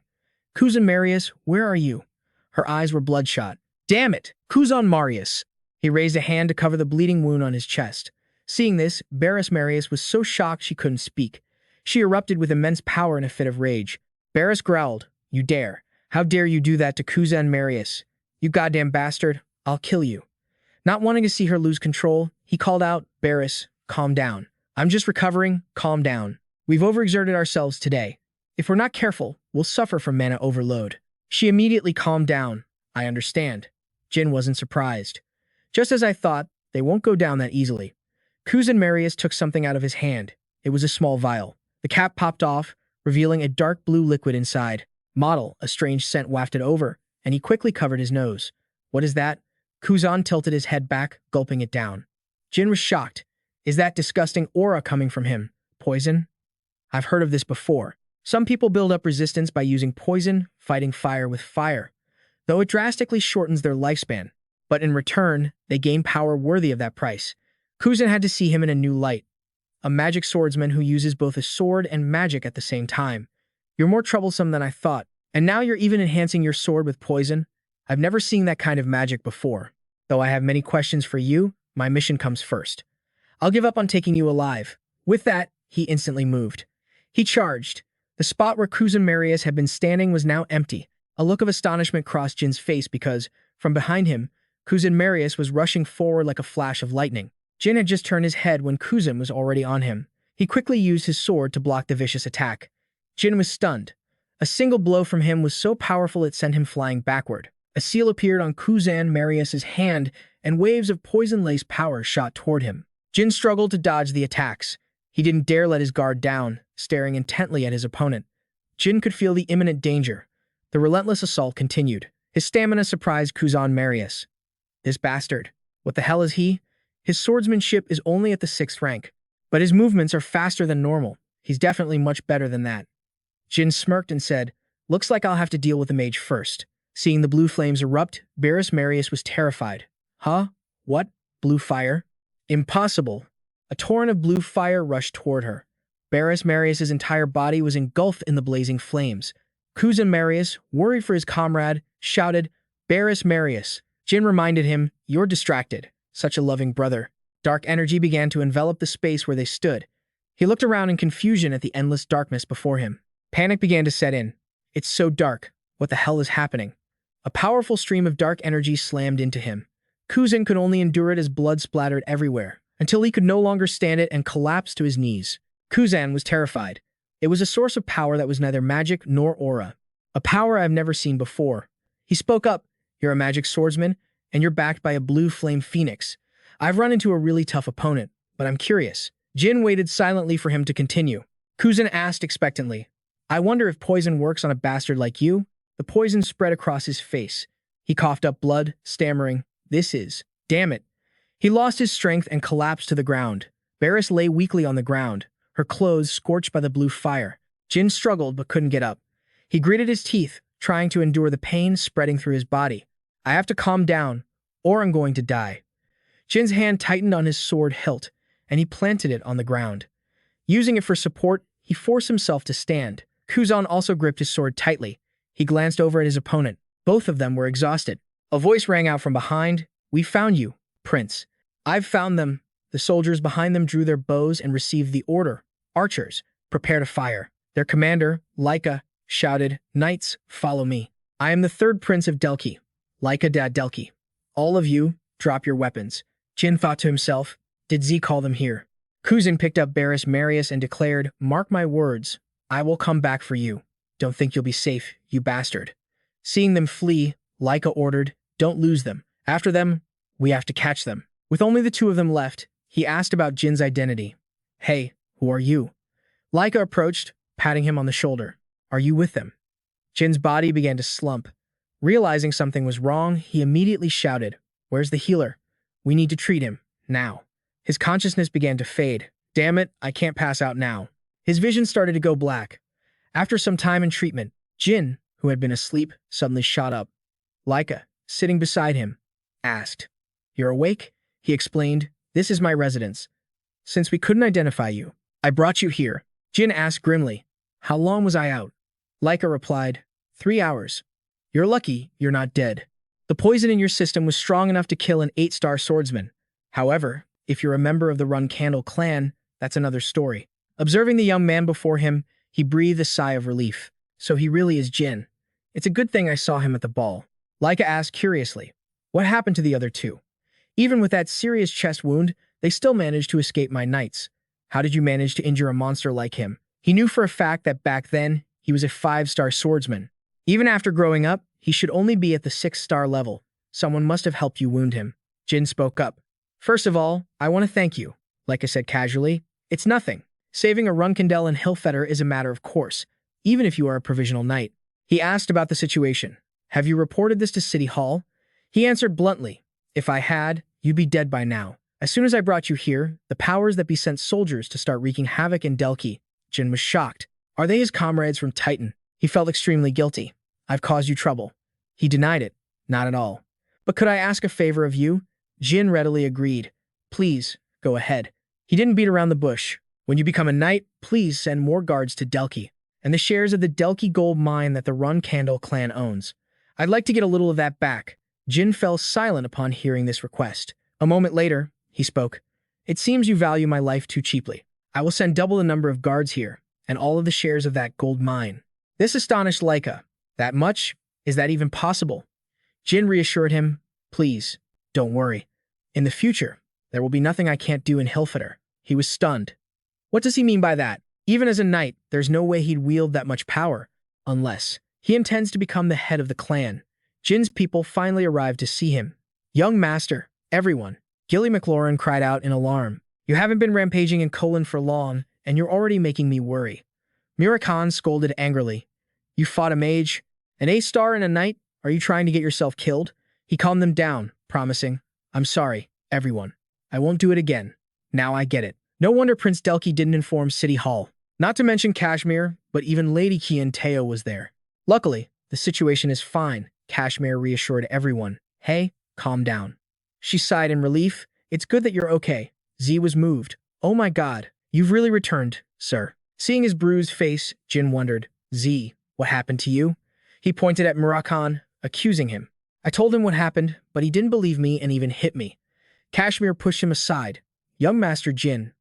Kuzen Marius, where are you? Her eyes were bloodshot. Damn it, Kuzen Marius! He raised a hand to cover the bleeding wound on his chest. Seeing this, Barris Marius was so shocked she couldn't speak. She erupted with immense power in a fit of rage. Barris growled, "You dare! How dare you do that to Kuzen Marius? You goddamn bastard! I'll kill you." Not wanting to see her lose control, he called out, "Barris, calm down. I'm just recovering, calm down. We've overexerted ourselves today. If we're not careful, we'll suffer from mana overload." She immediately calmed down. "I understand." Jin wasn't surprised. "Just as I thought, they won't go down that easily." Kuzen Marius took something out of his hand. It was a small vial. The cap popped off, revealing a dark blue liquid inside. Model, a strange scent wafted over, and he quickly covered his nose. "What is that?" Kuzen tilted his head back, gulping it down. Jin was shocked. Is that disgusting aura coming from him? Poison? I've heard of this before. Some people build up resistance by using poison, fighting fire with fire, though it drastically shortens their lifespan. But in return, they gain power worthy of that price. Kuzen had to see him in a new light. A magic swordsman who uses both a sword and magic at the same time. You're more troublesome than I thought, and now you're even enhancing your sword with poison? I've never seen that kind of magic before. Though I have many questions for you, my mission comes first. I'll give up on taking you alive. With that, he instantly moved. He charged. The spot where Kuzen Marius had been standing was now empty. A look of astonishment crossed Jin's face because, from behind him, Kuzen Marius was rushing forward like a flash of lightning. Jin had just turned his head when Kuzen was already on him. He quickly used his sword to block the vicious attack. Jin was stunned. A single blow from him was so powerful it sent him flying backward. A seal appeared on Kuzen Marius's hand, and waves of poison-laced power shot toward him. Jin struggled to dodge the attacks. He didn't dare let his guard down, staring intently at his opponent. Jin could feel the imminent danger. The relentless assault continued. His stamina surprised Kuzen Marius. This bastard. What the hell is he? His swordsmanship is only at the 6th rank, but his movements are faster than normal. He's definitely much better than that. Jin smirked and said, "Looks like I'll have to deal with the mage first." Seeing the blue flames erupt, Barris Marius was terrified. Huh? What? Blue fire? Impossible. A torrent of blue fire rushed toward her. Barris Marius's entire body was engulfed in the blazing flames. Kuzen Marius, worried for his comrade, shouted, "Barris Marius." Jin reminded him, "You're distracted. Such a loving brother." Dark energy began to envelop the space where they stood. He looked around in confusion at the endless darkness before him. Panic began to set in. It's so dark. What the hell is happening? A powerful stream of dark energy slammed into him. Kuzen could only endure it as blood splattered everywhere, until he could no longer stand it and collapsed to his knees. Kuzen was terrified. It was a source of power that was neither magic nor aura. A power I've never seen before. He spoke up. "You're a magic swordsman, and you're backed by a blue flame phoenix. I've run into a really tough opponent, but I'm curious." Jin waited silently for him to continue. Kuzen asked expectantly, "I wonder if poison works on a bastard like you?" The poison spread across his face. He coughed up blood, stammering, "This is... damn it." He lost his strength and collapsed to the ground. Barris lay weakly on the ground, her clothes scorched by the blue fire. Jin struggled but couldn't get up. He gritted his teeth, trying to endure the pain spreading through his body. "I have to calm down, or I'm going to die." Jin's hand tightened on his sword hilt, and he planted it on the ground. Using it for support, he forced himself to stand. Kuzen also gripped his sword tightly. He glanced over at his opponent. Both of them were exhausted. A voice rang out from behind. "We found you, Prince." "I've found them." The soldiers behind them drew their bows and received the order. "Archers, prepare to fire." Their commander, Laika, shouted, "Knights, follow me." I am the third prince of Delki, Laika Dad Delki. All of you, drop your weapons. Jin thought to himself, did Z call them here? Kuzan picked up Barris Marius and declared, mark my words, I will come back for you. Don't think you'll be safe, you bastard. Seeing them flee, Laika ordered, don't lose them. After them, we have to catch them. With only the two of them left, he asked about Jin's identity. Hey, who are you? Laika approached, patting him on the shoulder. Are you with them? Jin's body began to slump. Realizing something was wrong, he immediately shouted, where's the healer? We need to treat him, now. His consciousness began to fade. Damn it, I can't pass out now. His vision started to go black. After some time in treatment, Jin, who had been asleep, suddenly shot up. Laika, sitting beside him, asked, you're awake? He explained, this is my residence. Since we couldn't identify you, I brought you here. Jin asked grimly, how long was I out? Laika replied, 3 hours. You're lucky you're not dead. The poison in your system was strong enough to kill an 8-star swordsman. However, if you're a member of the Runcandel clan, that's another story. Observing the young man before him, he breathed a sigh of relief. So he really is Jin. It's a good thing I saw him at the ball. Laika asked curiously, what happened to the other two? Even with that serious chest wound, they still managed to escape my knights. How did you manage to injure a monster like him? He knew for a fact that back then, he was a 5-star swordsman. Even after growing up, he should only be at the 6-star level. Someone must have helped you wound him. Jin spoke up. First of all, I want to thank you. Like I said casually, it's nothing. Saving a Runcandel and Hillfetter is a matter of course, even if you are a provisional knight. He asked about the situation. Have you reported this to City Hall? He answered bluntly, if I had, you'd be dead by now. As soon as I brought you here, the powers that be sent soldiers to start wreaking havoc in Delki. Jin was shocked. Are they his comrades from Titan? He felt extremely guilty. I've caused you trouble. He denied it. Not at all. But could I ask a favor of you? Jin readily agreed. Please, go ahead. He didn't beat around the bush. When you become a knight, please send more guards to Delki and the shares of the Delki gold mine that the Runcandel clan owns. I'd like to get a little of that back. Jin fell silent upon hearing this request. A moment later, he spoke. It seems you value my life too cheaply. I will send double the number of guards here and all of the shares of that gold mine. This astonished Laika. That much? Is that even possible? Jin reassured him, please, don't worry. In the future, there will be nothing I can't do in Hillfetter. He was stunned. What does he mean by that? Even as a knight, there's no way he'd wield that much power, unless he intends to become the head of the clan. Jin's people finally arrived to see him. Young master, everyone. Gilly McLaurin cried out in alarm. You haven't been rampaging in Colon for long, and you're already making me worry. Murakan scolded angrily. You fought a mage? An 8-star and a knight? Are you trying to get yourself killed? He calmed them down, promising, I'm sorry, everyone. I won't do it again. Now I get it. No wonder Prince Delki didn't inform City Hall. Not to mention Kashmir, but even Lady Kian Teo was there. Luckily, the situation is fine, Kashmir reassured everyone. Hey, calm down. She sighed in relief. It's good that you're okay. Z was moved. Oh my god, you've really returned, sir. Seeing his bruised face, Jin wondered, Z, what happened to you? He pointed at Murakan, accusing him. I told him what happened, but he didn't believe me and even hit me. Kashmir pushed him aside. Young Master Jin,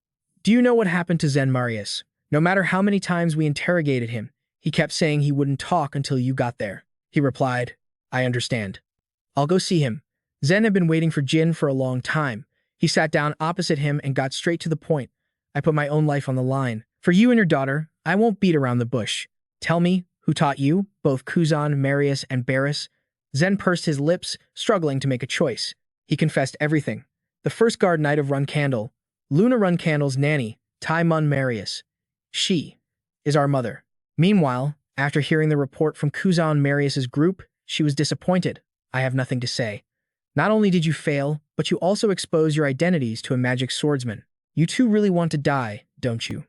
do you know what happened to Zen Marius? No matter how many times we interrogated him, he kept saying he wouldn't talk until you got there. He replied, I understand. I'll go see him. Zen had been waiting for Jin for a long time. He sat down opposite him and got straight to the point. I put my own life on the line. For you and your daughter, I won't beat around the bush. Tell me, who taught you, both Kuzan, Marius, and Barris? Zen pursed his lips, struggling to make a choice. He confessed everything. The first guard knight of Runcandel, Luna Runcandel's nanny, Tai-Mun Marius. She is our mother. Meanwhile, after hearing the report from Kuzan Marius's group, she was disappointed. I have nothing to say. Not only did you fail, but you also exposed your identities to a magic swordsman. You two really want to die, don't you?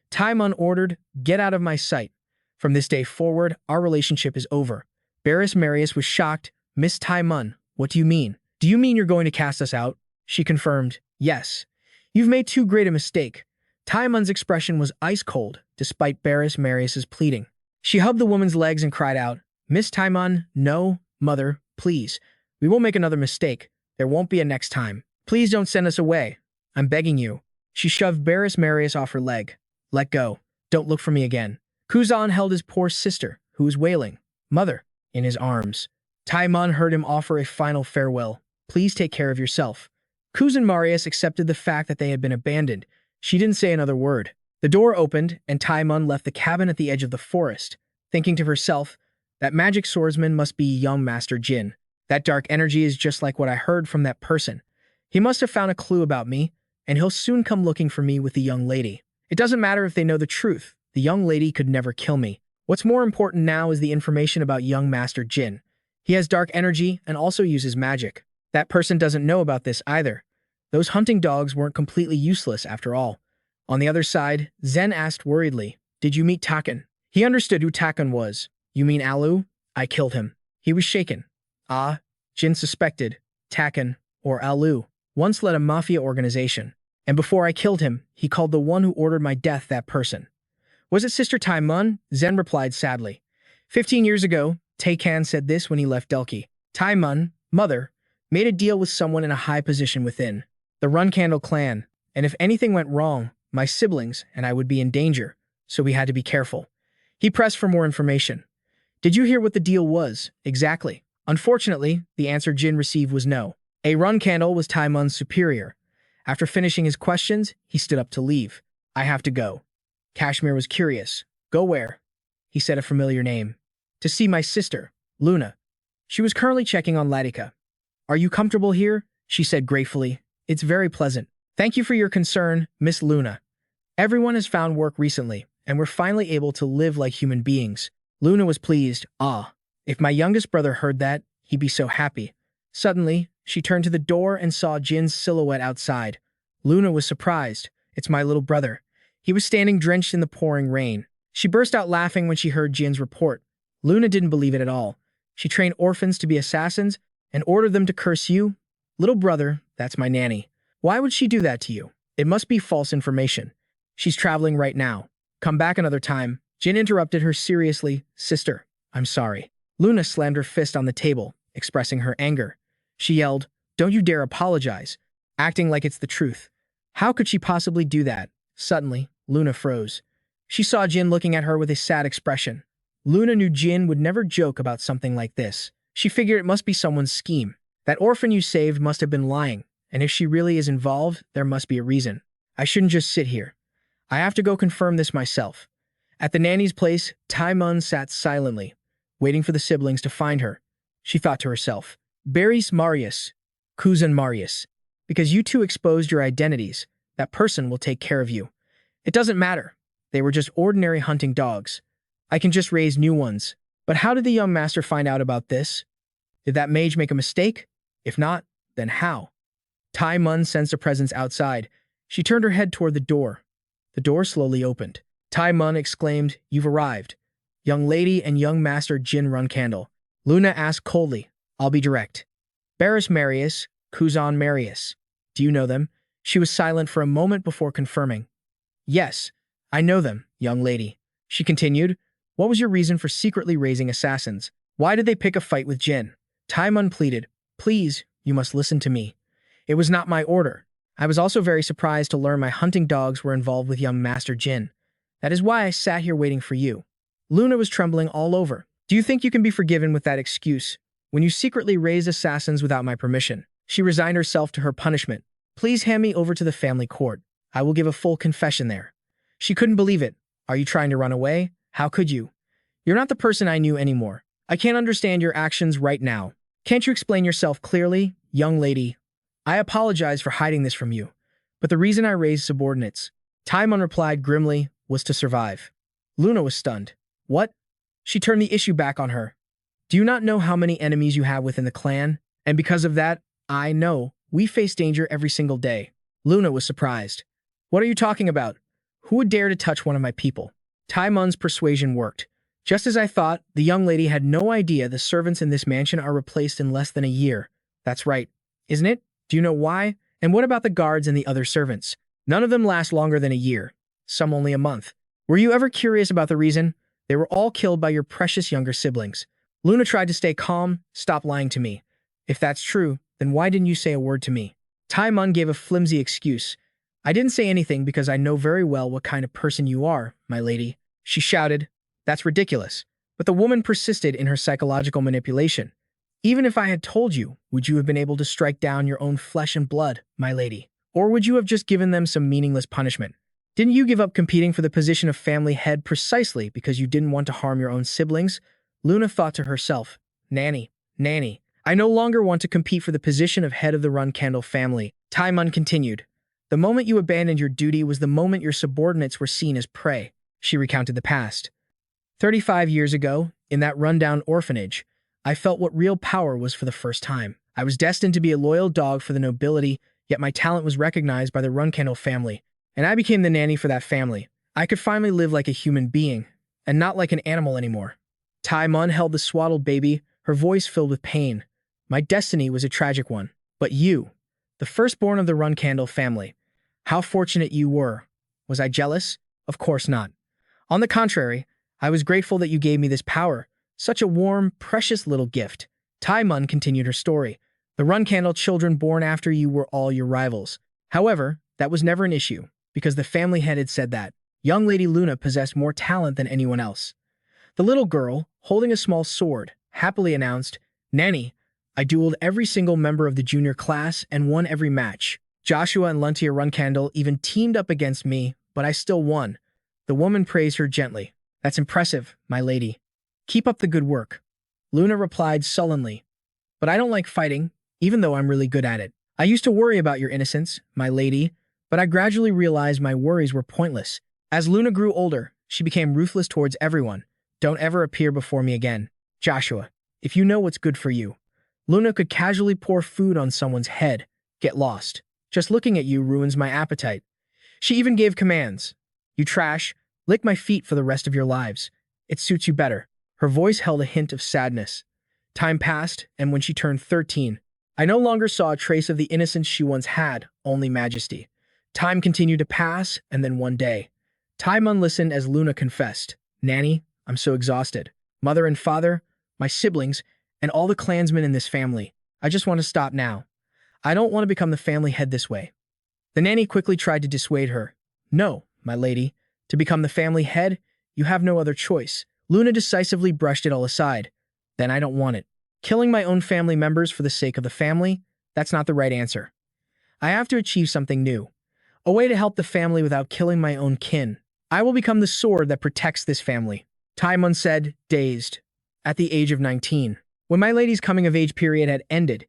Tai-Mun ordered, get out of my sight. From this day forward, our relationship is over. Barris Marius was shocked. Miss Tai-Mun, what do you mean? Do you mean you're going to cast us out? She confirmed, yes. You've made too great a mistake. Tai-Mun's expression was ice cold, despite Barris Marius's pleading. She hugged the woman's legs and cried out, Miss Tai-Mun, no, mother, please. We won't make another mistake. There won't be a next time. Please don't send us away. I'm begging you. She shoved Barris Marius off her leg. Let go. Don't look for me again. Kuzan held his poor sister, who was wailing. Mother, in his arms. Tai Mun heard him offer a final farewell. Please take care of yourself. Kuz Marius accepted the fact that they had been abandoned. She didn't say another word. The door opened, and Tai Mun left the cabin at the edge of the forest, thinking to herself, that magic swordsman must be young Master Jin. That dark energy is just like what I heard from that person. He must have found a clue about me, and he'll soon come looking for me with the young lady. It doesn't matter if they know the truth. The young lady could never kill me. What's more important now is the information about young Master Jin. He has dark energy and also uses magic. That person doesn't know about this either. Those hunting dogs weren't completely useless after all. On the other side, Zen asked worriedly, "Did you meet Taken?" He understood who Taken was. "You mean Alu? I killed him." He was shaken. Ah, Jin suspected Taken, or Alu, once led a mafia organization. And before I killed him, he called the one who ordered my death that person. Was it Sister Tai Mun? Zen replied sadly. 15 years ago, Taekan said this when he left Delki. Tai Mun, mother, made a deal with someone in a high position within the Runcandel clan, and if anything went wrong, my siblings and I would be in danger, so we had to be careful. He pressed for more information. Did you hear what the deal was, exactly? Unfortunately, the answer Jin received was no. A Runcandel was Tai Mun's superior. After finishing his questions, he stood up to leave. I have to go. Kashmir was curious. Go where? He said a familiar name. To see my sister, Luna. She was currently checking on Latika. Are you comfortable here? She said gratefully. It's very pleasant. Thank you for your concern, Miss Luna. Everyone has found work recently, and we're finally able to live like human beings. Luna was pleased. Ah, if my youngest brother heard that, he'd be so happy. Suddenly, she turned to the door and saw Jin's silhouette outside. Luna was surprised. It's my little brother. He was standing drenched in the pouring rain. She burst out laughing when she heard Jin's report. Luna didn't believe it at all. She trained orphans to be assassins and ordered them to curse you. Little brother, that's my nanny. Why would she do that to you? It must be false information. She's traveling right now. Come back another time. Jin interrupted her seriously. Sister, I'm sorry. Luna slammed her fist on the table, expressing her anger. She yelled, don't you dare apologize, acting like it's the truth. How could she possibly do that? Suddenly, Luna froze. She saw Jin looking at her with a sad expression. Luna knew Jin would never joke about something like this. She figured it must be someone's scheme. That orphan you saved must have been lying, and if she really is involved, there must be a reason. I shouldn't just sit here. I have to go confirm this myself. At the nanny's place, Tai Mun sat silently, waiting for the siblings to find her. She thought to herself, Barry's Marius, Kuzan Marius. Because you two exposed your identities, that person will take care of you. It doesn't matter. They were just ordinary hunting dogs. I can just raise new ones. But how did the young master find out about this? Did that mage make a mistake? If not, then how? Tai Mun sensed a presence outside. She turned her head toward the door. The door slowly opened. Tai Mun exclaimed, You've arrived. Young lady and young master Jin Runcandel. Luna asked coldly, I'll be direct. Barris Marius, Kuzan Marius. Do you know them? She was silent for a moment before confirming. Yes, I know them, young lady. She continued, What was your reason for secretly raising assassins? Why did they pick a fight with Jin? Tai Mun pleaded, Please, you must listen to me. It was not my order. I was also very surprised to learn my hunting dogs were involved with young Master Jin. That is why I sat here waiting for you. Luna was trembling all over. Do you think you can be forgiven with that excuse? When you secretly raised assassins without my permission. She resigned herself to her punishment. Please hand me over to the family court. I will give a full confession there. She couldn't believe it. Are you trying to run away? How could you? You're not the person I knew anymore. I can't understand your actions right now. Can't you explain yourself clearly, young lady? I apologize for hiding this from you, but the reason I raised subordinates, Tai Mun replied grimly, was to survive. Luna was stunned. What? She turned the issue back on her. Do you not know how many enemies you have within the clan? And because of that, I know, we face danger every single day. Luna was surprised. What are you talking about? Who would dare to touch one of my people? Tai Mun's persuasion worked. Just as I thought, the young lady had no idea the servants in this mansion are replaced in less than a year. That's right, isn't it? Do you know why? And what about the guards and the other servants? None of them last longer than a year. Some only a month. Were you ever curious about the reason? They were all killed by your precious younger siblings. Luna tried to stay calm. Stop lying to me. If that's true, then why didn't you say a word to me? Tai Mun gave a flimsy excuse. I didn't say anything because I know very well what kind of person you are, my lady. She shouted. That's ridiculous. But the woman persisted in her psychological manipulation. Even if I had told you, would you have been able to strike down your own flesh and blood, my lady? Or would you have just given them some meaningless punishment? Didn't you give up competing for the position of family head precisely because you didn't want to harm your own siblings? Luna thought to herself, Nanny, I no longer want to compete for the position of head of the Runcandel family. Taimon continued. The moment you abandoned your duty was the moment your subordinates were seen as prey. She recounted the past. 35 years ago, in that rundown orphanage, I felt what real power was for the first time. I was destined to be a loyal dog for the nobility, yet my talent was recognized by the Runcandel family, and I became the nanny for that family. I could finally live like a human being, and not like an animal anymore. Taimon held the swaddled baby, her voice filled with pain. My destiny was a tragic one. But you, the firstborn of the Runcandel family, how fortunate you were. Was I jealous? Of course not. On the contrary, I was grateful that you gave me this power, such a warm, precious little gift. Taimon continued her story. The Runcandel children born after you were all your rivals. However, that was never an issue, because the family head had said that young Lady Luna possessed more talent than anyone else. The little girl, holding a small sword, happily announced, Nanny, I dueled every single member of the junior class and won every match. Joshua and Luntia Runcandel even teamed up against me, but I still won. The woman praised her gently. That's impressive, my lady. Keep up the good work. Luna replied sullenly. But I don't like fighting, even though I'm really good at it. I used to worry about your innocence, my lady, but I gradually realized my worries were pointless. As Luna grew older, she became ruthless towards everyone. Don't ever appear before me again. Joshua, if you know what's good for you. Luna could casually pour food on someone's head. Get lost. Just looking at you ruins my appetite. She even gave commands. You trash, lick my feet for the rest of your lives. It suits you better. Her voice held a hint of sadness. Time passed, and when she turned 13, I no longer saw a trace of the innocence she once had, only majesty. Time continued to pass, and then one day, Taimon listened as Luna confessed, Nanny, I'm so exhausted. Mother and father, my siblings, and all the clansmen in this family. I just want to stop now. I don't want to become the family head this way. The nanny quickly tried to dissuade her. No, my lady. To become the family head, you have no other choice. Luna decisively brushed it all aside. Then I don't want it. Killing my own family members for the sake of the family? That's not the right answer. I have to achieve something new. A way to help the family without killing my own kin. I will become the sword that protects this family. Taimon said, dazed. At the age of 19. When my lady's coming-of-age period had ended,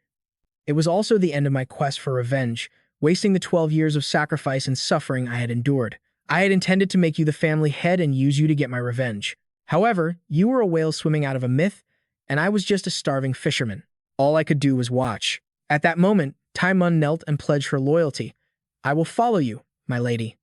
it was also the end of my quest for revenge, wasting the 12 years of sacrifice and suffering I had endured. I had intended to make you the family head and use you to get my revenge. However, you were a whale swimming out of a myth, and I was just a starving fisherman. All I could do was watch. At that moment, Taimon knelt and pledged her loyalty. I will follow you, my lady.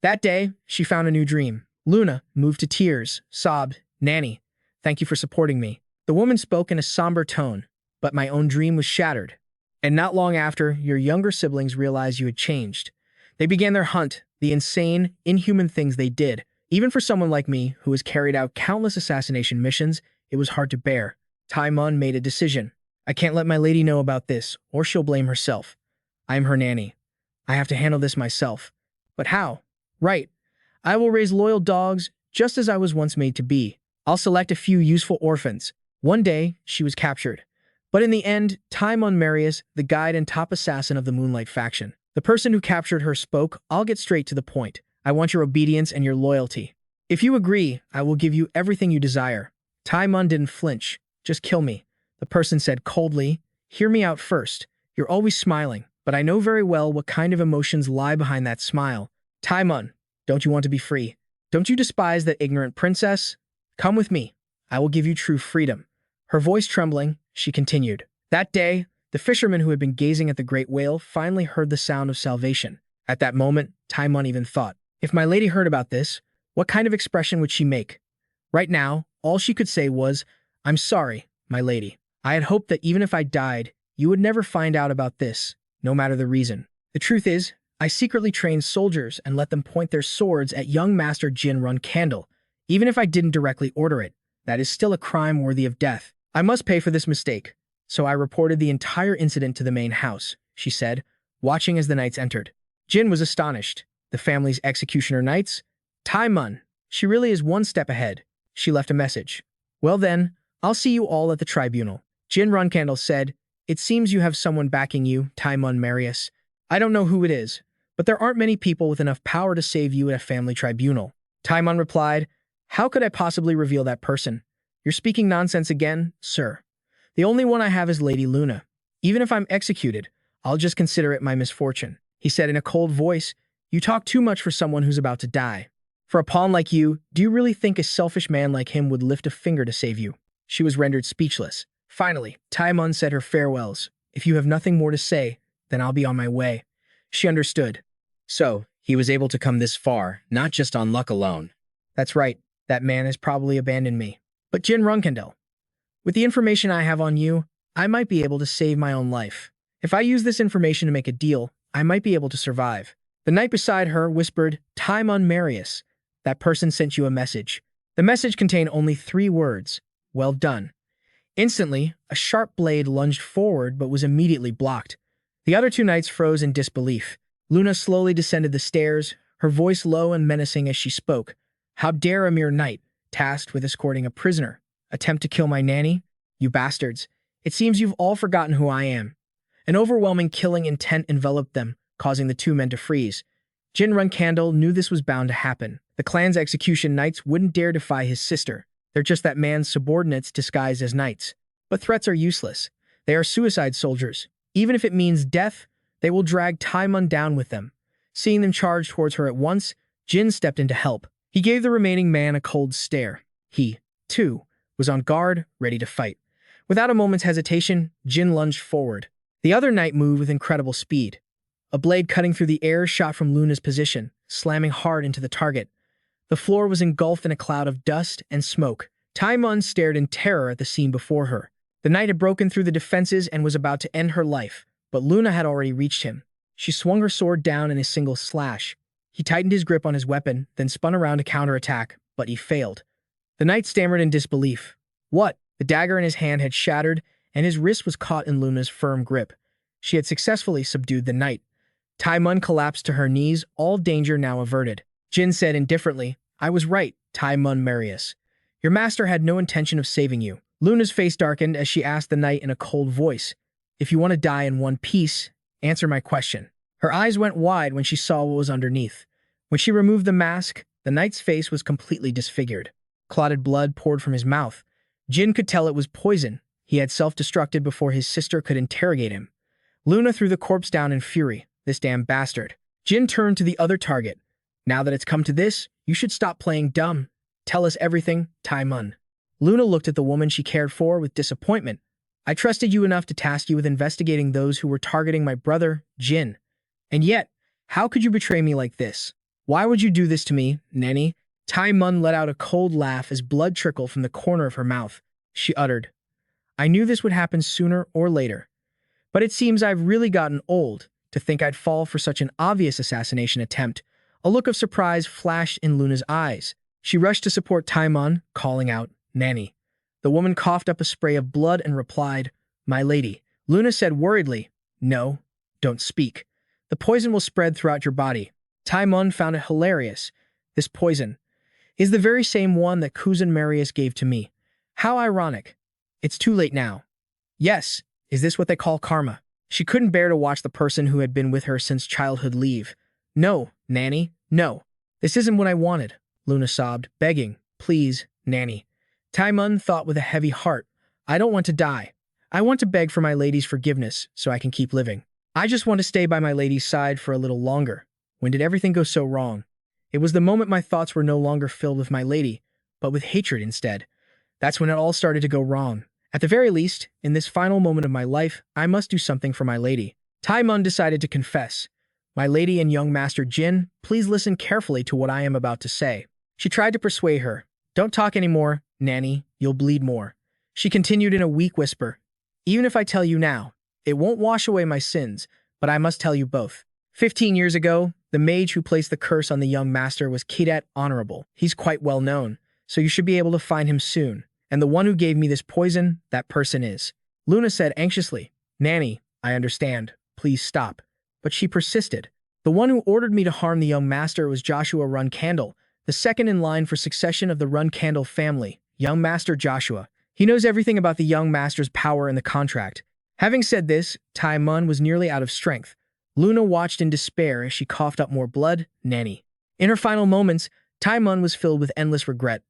That day, she found a new dream. Luna, moved to tears, sobbed, Nanny, thank you for supporting me. The woman spoke in a somber tone, but my own dream was shattered. And not long after, your younger siblings realized you had changed. They began their hunt, the insane, inhuman things they did. Even for someone like me, who has carried out countless assassination missions, it was hard to bear. Taimon made a decision. I can't let my lady know about this, or she'll blame herself. I am her nanny. I have to handle this myself. But how? Right. I will raise loyal dogs, just as I was once made to be. I'll select a few useful orphans. One day, she was captured. But in the end, Taimon Marius, the guide and top assassin of the Moonlight faction. The person who captured her spoke, I'll get straight to the point. I want your obedience and your loyalty. If you agree, I will give you everything you desire. Taimon didn't flinch. Just kill me. The person said coldly, hear me out first. You're always smiling, but I know very well what kind of emotions lie behind that smile. Taimon, don't you want to be free? Don't you despise that ignorant princess? Come with me. I will give you true freedom. Her voice trembling, she continued. That day, the fisherman who had been gazing at the great whale finally heard the sound of salvation. At that moment, Taimon even thought, if my lady heard about this, what kind of expression would she make? Right now, all she could say was, I'm sorry, my lady. I had hoped that even if I died, you would never find out about this, no matter the reason. The truth is, I secretly trained soldiers and let them point their swords at young Master Jin Runcandel. Even if I didn't directly order it, that is still a crime worthy of death. I must pay for this mistake. So I reported the entire incident to the main house, she said, watching as the knights entered. Jin was astonished. The family's executioner knights? Taimon, she really is one step ahead. She left a message. Well then, I'll see you all at the tribunal. Jin Runcandel said, It seems you have someone backing you, Timon Marius. I don't know who it is, but there aren't many people with enough power to save you at a family tribunal. Timon replied, How could I possibly reveal that person? You're speaking nonsense again, sir. The only one I have is Lady Luna. Even if I'm executed, I'll just consider it my misfortune. He said in a cold voice, You talk too much for someone who's about to die. For a pawn like you, do you really think a selfish man like him would lift a finger to save you? She was rendered speechless. Finally, Timon said her farewells. If you have nothing more to say, then I'll be on my way. She understood. So, he was able to come this far, not just on luck alone. That's right, that man has probably abandoned me. But Jin Runcandel, with the information I have on you, I might be able to save my own life. If I use this information to make a deal, I might be able to survive. The knight beside her whispered, Timon Marius. That person sent you a message. The message contained only 3 words. Well done. Instantly, a sharp blade lunged forward but was immediately blocked. The other 2 knights froze in disbelief. Luna slowly descended the stairs, her voice low and menacing as she spoke. How dare a mere knight, tasked with escorting a prisoner, attempt to kill my nanny? You bastards. It seems you've all forgotten who I am. An overwhelming killing intent enveloped them, causing the 2 men to freeze. Jin Runcandel knew this was bound to happen. The clan's execution knights wouldn't dare defy his sister. They're just that man's subordinates disguised as knights. But threats are useless. They are suicide soldiers. Even if it means death, they will drag Timon down with them. Seeing them charge towards her at once, Jin stepped in to help. He gave the remaining man a cold stare. He, too, was on guard, ready to fight. Without a moment's hesitation, Jin lunged forward. The other knight moved with incredible speed. A blade cutting through the air shot from Luna's position, slamming hard into the target. The floor was engulfed in a cloud of dust and smoke. Timon stared in terror at the scene before her. The knight had broken through the defenses and was about to end her life, but Luna had already reached him. She swung her sword down in a single slash. He tightened his grip on his weapon, then spun around to counterattack, but he failed. The knight stammered in disbelief. What? The dagger in his hand had shattered, and his wrist was caught in Luna's firm grip. She had successfully subdued the knight. Timon collapsed to her knees, all danger now averted. Jin said indifferently, I was right, Timon Marius. Your master had no intention of saving you. Luna's face darkened as she asked the knight in a cold voice, If you want to die in one piece, answer my question. Her eyes went wide when she saw what was underneath. When she removed the mask, the knight's face was completely disfigured. Clotted blood poured from his mouth. Jin could tell it was poison. He had self-destructed before his sister could interrogate him. Luna threw the corpse down in fury. This damn bastard. Jin turned to the other target. Now that it's come to this, you should stop playing dumb. Tell us everything, Timon. Luna looked at the woman she cared for with disappointment. I trusted you enough to task you with investigating those who were targeting my brother, Jin. And yet, how could you betray me like this? Why would you do this to me, Nanny? Timon let out a cold laugh as blood trickled from the corner of her mouth. She uttered, I knew this would happen sooner or later. But it seems I've really gotten old to think I'd fall for such an obvious assassination attempt. A look of surprise flashed in Luna's eyes. She rushed to support Timon, calling out, Nanny. The woman coughed up a spray of blood and replied, My lady. Luna said worriedly, No, don't speak. The poison will spread throughout your body. Timon found it hilarious. This poison is the very same one that cousin Marius gave to me. How ironic. It's too late now. Yes, is this what they call karma? She couldn't bear to watch the person who had been with her since childhood leave. No, Nanny, no. This isn't what I wanted, Luna sobbed, begging, Please, Nanny. Timon thought with a heavy heart, I don't want to die. I want to beg for my lady's forgiveness so I can keep living. I just want to stay by my lady's side for a little longer. When did everything go so wrong? It was the moment my thoughts were no longer filled with my lady, but with hatred instead. That's when it all started to go wrong. At the very least, in this final moment of my life, I must do something for my lady. Timon decided to confess. My lady and young master Jin, please listen carefully to what I am about to say. She tried to persuade her. Don't talk anymore, Nanny, you'll bleed more. She continued in a weak whisper. Even if I tell you now, it won't wash away my sins, but I must tell you both. 15 years ago, the mage who placed the curse on the young master was Kidet Honorable. He's quite well known, so you should be able to find him soon. And the one who gave me this poison, that person is. Luna said anxiously, Nanny, I understand. Please stop. But she persisted. The one who ordered me to harm the young master was Joshua Runcandel, the second in line for succession of the Runcandel family. young Master Joshua. He knows everything about the young Master's power and the contract. Having said this, Tai Mun was nearly out of strength. Luna watched in despair as she coughed up more blood. Nanny. In her final moments, Tai Mun was filled with endless regret.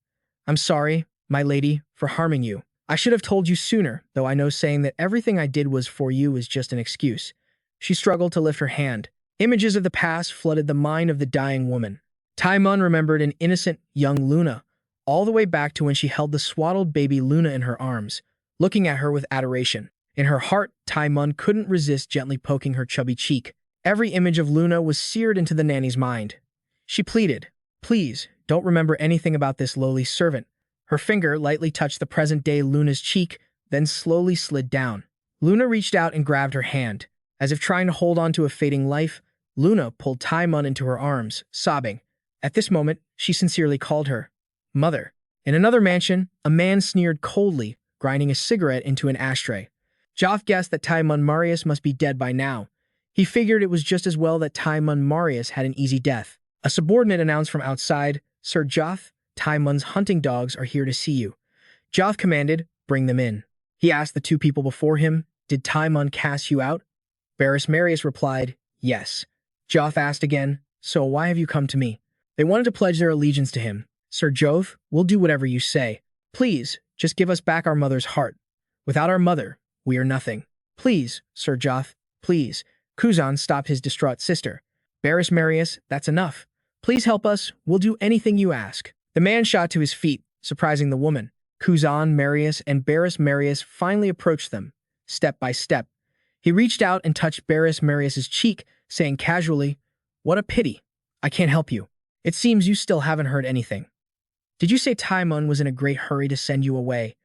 I'm sorry, my lady, for harming you. I should have told you sooner, though I know saying that everything I did was for you is just an excuse. She struggled to lift her hand. Images of the past flooded the mind of the dying woman. Tai Mun remembered an innocent, young Luna, all the way back to when she held the swaddled baby Luna in her arms, looking at her with adoration. In her heart, Tai Mun couldn't resist gently poking her chubby cheek. Every image of Luna was seared into the nanny's mind. She pleaded, please, don't remember anything about this lowly servant. Her finger lightly touched the present-day Luna's cheek, then slowly slid down. Luna reached out and grabbed her hand. As if trying to hold on to a fading life, Luna pulled Tai Mun into her arms, sobbing. At this moment, she sincerely called her mother. In another mansion, a man sneered coldly, grinding a cigarette into an ashtray. Joff guessed that Tai Mun Marius must be dead by now. He figured it was just as well that Tai Mun Marius had an easy death. A subordinate announced from outside, Sir Joff, Tai Mun's hunting dogs are here to see you. Joff commanded, bring them in. He asked the two people before him, did Tai Mun cast you out? Barris Marius replied, yes. Joff asked again, so why have you come to me? They wanted to pledge their allegiance to him. Sir Jove, we'll do whatever you say. Please, just give us back our mother's heart. Without our mother, we are nothing. Please, Sir Joff, please. Kuzan stopped his distraught sister. Barris Marius, that's enough. Please help us, we'll do anything you ask. The man shot to his feet, surprising the woman. Kuzan, Marius, and Barris Marius finally approached them, step by step. He reached out and touched Barris Marius's cheek, saying casually, what a pity. I can't help you. It seems you still haven't heard anything. Did you say Tai Mun was in a great hurry to send you away?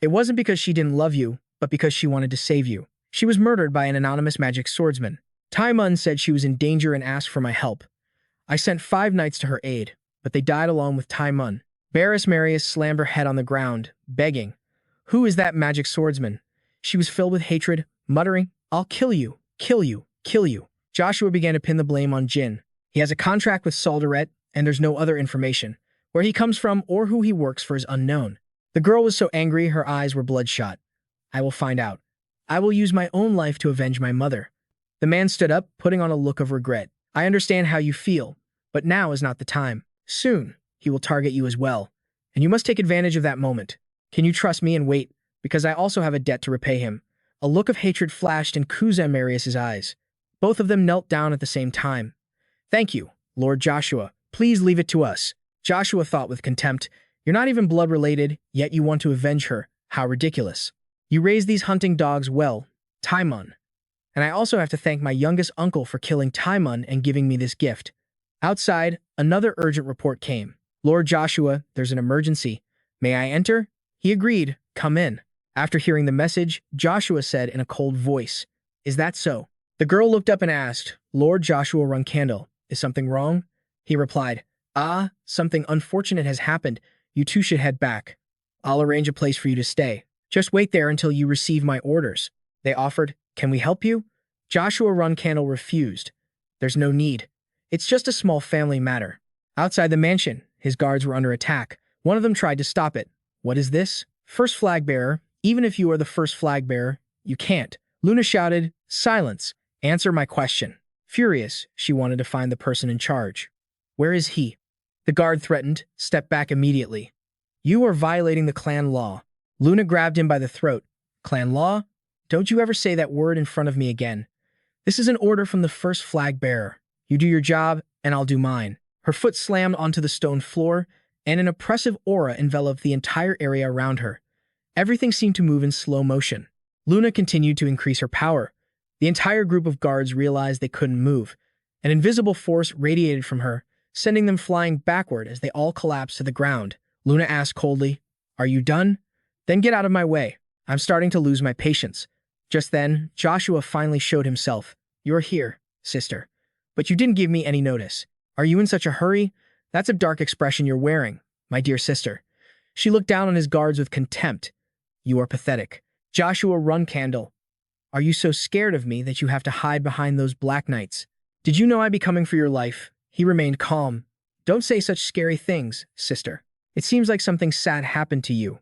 It wasn't because she didn't love you, but because she wanted to save you. She was murdered by an anonymous magic swordsman. Tai Mun said she was in danger and asked for my help. I sent 5 knights to her aid, but they died along with Tai Mun. Barris Marius slammed her head on the ground, begging, who is that magic swordsman? She was filled with hatred, muttering, I'll kill you, kill you, kill you. Joshua began to pin the blame on Jin. He has a contract with Solderet, and there's no other information. Where he comes from or who he works for is unknown. The girl was so angry her eyes were bloodshot. I will find out. I will use my own life to avenge my mother. The man stood up, putting on a look of regret. I understand how you feel, but now is not the time. Soon, he will target you as well, and you must take advantage of that moment. Can you trust me and wait, because I also have a debt to repay him. A look of hatred flashed in Kuzan Marius's eyes. Both of them knelt down at the same time. Thank you, Lord Joshua. Please leave it to us. Joshua thought with contempt, you're not even blood-related, yet you want to avenge her. How ridiculous. You raised these hunting dogs well, Tai Mun. And I also have to thank my youngest uncle for killing Tai Mun and giving me this gift. Outside, another urgent report came. Lord Joshua, there's an emergency. May I enter? He agreed. Come in. After hearing the message, Joshua said in a cold voice, is that so? The girl looked up and asked, Lord Joshua Runcandel, is something wrong? He replied, something unfortunate has happened. You two should head back. I'll arrange a place for you to stay. Just wait there until you receive my orders. They offered, can we help you? Joshua Runcandel refused. There's no need. It's just a small family matter. Outside the mansion, his guards were under attack. One of them tried to stop it. What is this? First flag bearer, even if you are the first flag bearer, you can't. Luna shouted, silence. Answer my question. Furious, she wanted to find the person in charge. Where is he? The guard threatened, step back immediately. You are violating the clan law. Luna grabbed him by the throat. Clan law? Don't you ever say that word in front of me again. This is an order from the first flag bearer. You do your job, and I'll do mine. Her foot slammed onto the stone floor, and an oppressive aura enveloped the entire area around her. Everything seemed to move in slow motion. Luna continued to increase her power. The entire group of guards realized they couldn't move. An invisible force radiated from her, sending them flying backward as they all collapsed to the ground. Luna asked coldly, are you done? Then get out of my way. I'm starting to lose my patience. Just then, Joshua finally showed himself. You're here, sister. But you didn't give me any notice. Are you in such a hurry? That's a dark expression you're wearing, my dear sister. She looked down on his guards with contempt. You are pathetic. Joshua Runcandel. Are you so scared of me that you have to hide behind those black knights? Did you know I'd be coming for your life? He remained calm. Don't say such scary things, sister. It seems like something sad happened to you.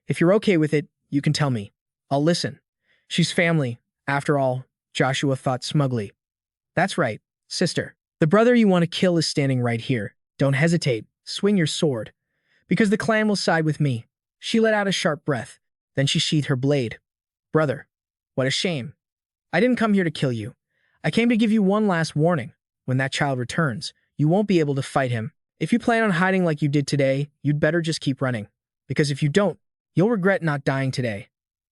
If you're okay with it, you can tell me. I'll listen. She's family, after all, Joshua thought smugly. That's right, sister. The brother you want to kill is standing right here. Don't hesitate. Swing your sword. Because the clan will side with me. She let out a sharp breath. Then she sheathed her blade. Brother, what a shame. I didn't come here to kill you. I came to give you one last warning. When that child returns, you won't be able to fight him. If you plan on hiding like you did today, you'd better just keep running. Because if you don't, you'll regret not dying today.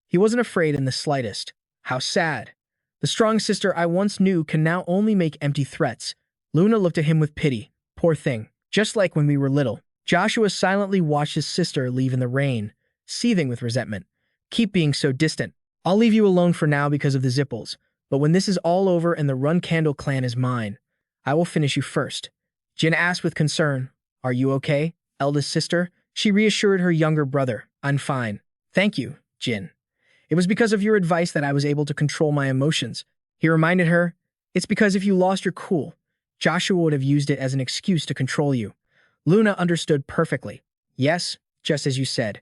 He wasn't afraid in the slightest. How sad. The strong sister I once knew can now only make empty threats. Luna looked at him with pity. Poor thing. Just like when we were little. Joshua silently watched his sister leave in the rain, seething with resentment. Keep being so distant. I'll leave you alone for now because of the Zipples, but when this is all over and the Runcandel clan is mine, I will finish you first. Jin asked with concern. Are you okay, eldest sister? She reassured her younger brother. I'm fine. Thank you, Jin. It was because of your advice that I was able to control my emotions. He reminded her, it's because if you lost your cool, Joshua would have used it as an excuse to control you. Luna understood perfectly. Yes, just as you said.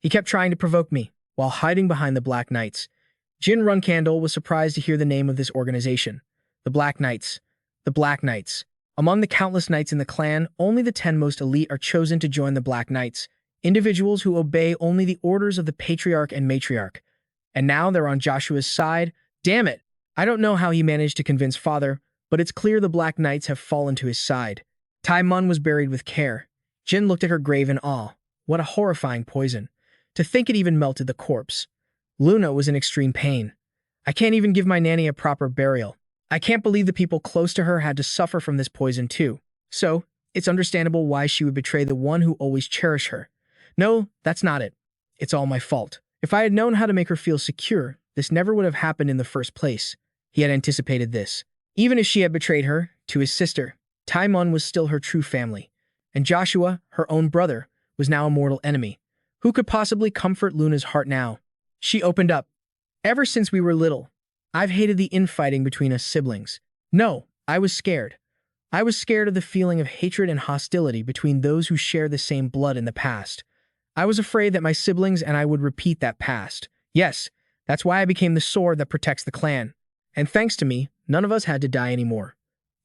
He kept trying to provoke me, while hiding behind the Black Knights. Jin Runcandel was surprised to hear the name of this organization. The Black Knights. The Black Knights. Among the countless knights in the clan, only the 10 most elite are chosen to join the Black Knights, individuals who obey only the orders of the Patriarch and Matriarch. And now they're on Joshua's side. Damn it! I don't know how he managed to convince father, but it's clear the Black Knights have fallen to his side. Tai Mun was buried with care. Jin looked at her grave in awe. What a horrifying poison. To think it even melted the corpse. Luna was in extreme pain. I can't even give my nanny a proper burial. I can't believe the people close to her had to suffer from this poison too. So, it's understandable why she would betray the one who always cherished her. No, that's not it. It's all my fault. If I had known how to make her feel secure, this never would have happened in the first place. He had anticipated this. Even if she had betrayed her, to his sister, Tai Mun was still her true family. And Joshua, her own brother, was now a mortal enemy. Who could possibly comfort Luna's heart now? She opened up. Ever since we were little, I've hated the infighting between us siblings. No, I was scared. I was scared of the feeling of hatred and hostility between those who share the same blood in the past. I was afraid that my siblings and I would repeat that past. Yes, that's why I became the sword that protects the clan. And thanks to me, none of us had to die anymore.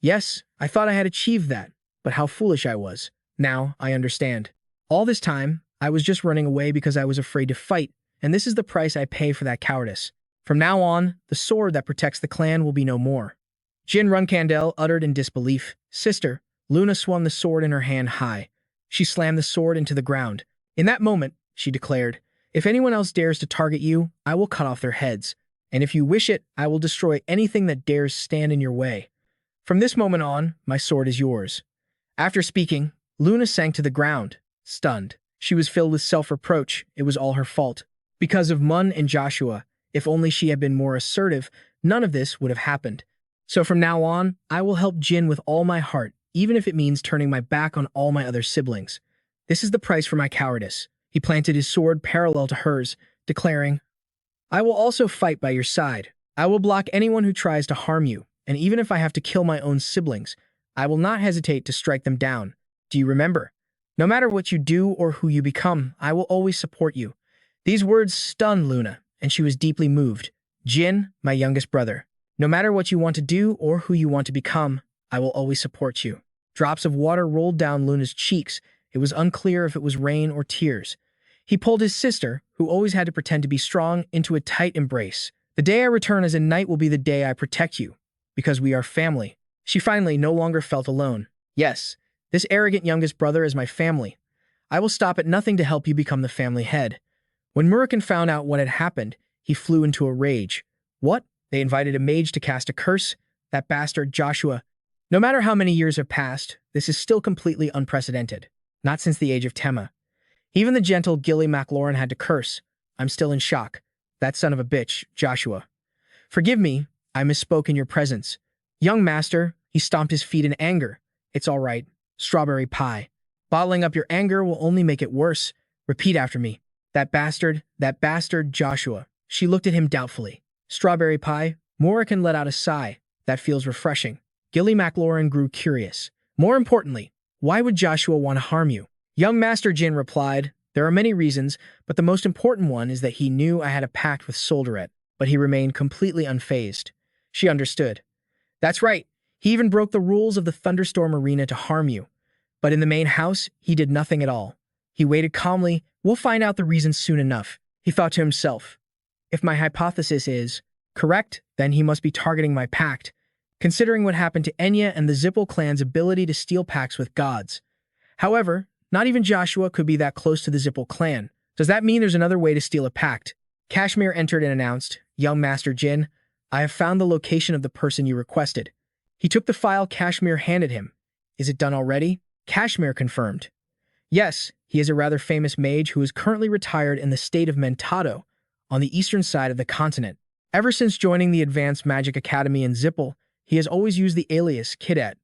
Yes, I thought I had achieved that, but how foolish I was. Now, I understand. All this time, I was just running away because I was afraid to fight, and this is the price I pay for that cowardice. From now on, the sword that protects the clan will be no more. Jin Runcandel uttered in disbelief. Sister, Luna swung the sword in her hand high. She slammed the sword into the ground. In that moment, she declared, if anyone else dares to target you, I will cut off their heads. And if you wish it, I will destroy anything that dares stand in your way. From this moment on, my sword is yours. After speaking, Luna sank to the ground, stunned. She was filled with self-reproach. It was all her fault. Because of Mun and Joshua, if only she had been more assertive, none of this would have happened. So from now on, I will help Jin with all my heart, even if it means turning my back on all my other siblings. This is the price for my cowardice. He planted his sword parallel to hers, declaring, I will also fight by your side. I will block anyone who tries to harm you, and even if I have to kill my own siblings, I will not hesitate to strike them down. Do you remember? No matter what you do or who you become, I will always support you. These words stunned Luna, and she was deeply moved. Jin, my youngest brother, no matter what you want to do or who you want to become, I will always support you. Drops of water rolled down Luna's cheeks. It was unclear if it was rain or tears. He pulled his sister, who always had to pretend to be strong, into a tight embrace. The day I return as a knight will be the day I protect you, because we are family. She finally no longer felt alone. Yes, this arrogant youngest brother is my family. I will stop at nothing to help you become the family head. When Murakan found out what had happened, he flew into a rage. What? They invited a mage to cast a curse? That bastard Joshua. No matter how many years have passed, this is still completely unprecedented. Not since the age of Tema. Even the gentle Gilly MacLaurin had to curse. I'm still in shock. That son of a bitch, Joshua. Forgive me, I misspoke in your presence. Young master, he stomped his feet in anger. It's all right. Strawberry pie. Bottling up your anger will only make it worse. Repeat after me. That bastard Joshua. She looked at him doubtfully. Strawberry pie? Murakan let out a sigh. That feels refreshing. Gilly MacLaurin grew curious. More importantly, why would Joshua want to harm you? Young Master Jin replied, "There are many reasons, but the most important one is that he knew I had a pact with Solderet, but he remained completely unfazed." She understood. "That's right. He even broke the rules of the Thunderstorm Arena to harm you. But in the main house, he did nothing at all. He waited calmly. We'll find out the reason soon enough," he thought to himself. If my hypothesis is correct, then he must be targeting my pact, considering what happened to Enya and the Zippel clan's ability to steal pacts with gods. However, not even Joshua could be that close to the Zippel clan. Does that mean there's another way to steal a pact? Kashmir entered and announced, "Young Master Jin, I have found the location of the person you requested." He took the file Kashmir handed him. "Is it done already?" Kashmir confirmed. "Yes, he is a rather famous mage who is currently retired in the state of Mentado, on the eastern side of the continent. Ever since joining the Advanced Magic Academy in Zippel, he has always used the alias Kidat.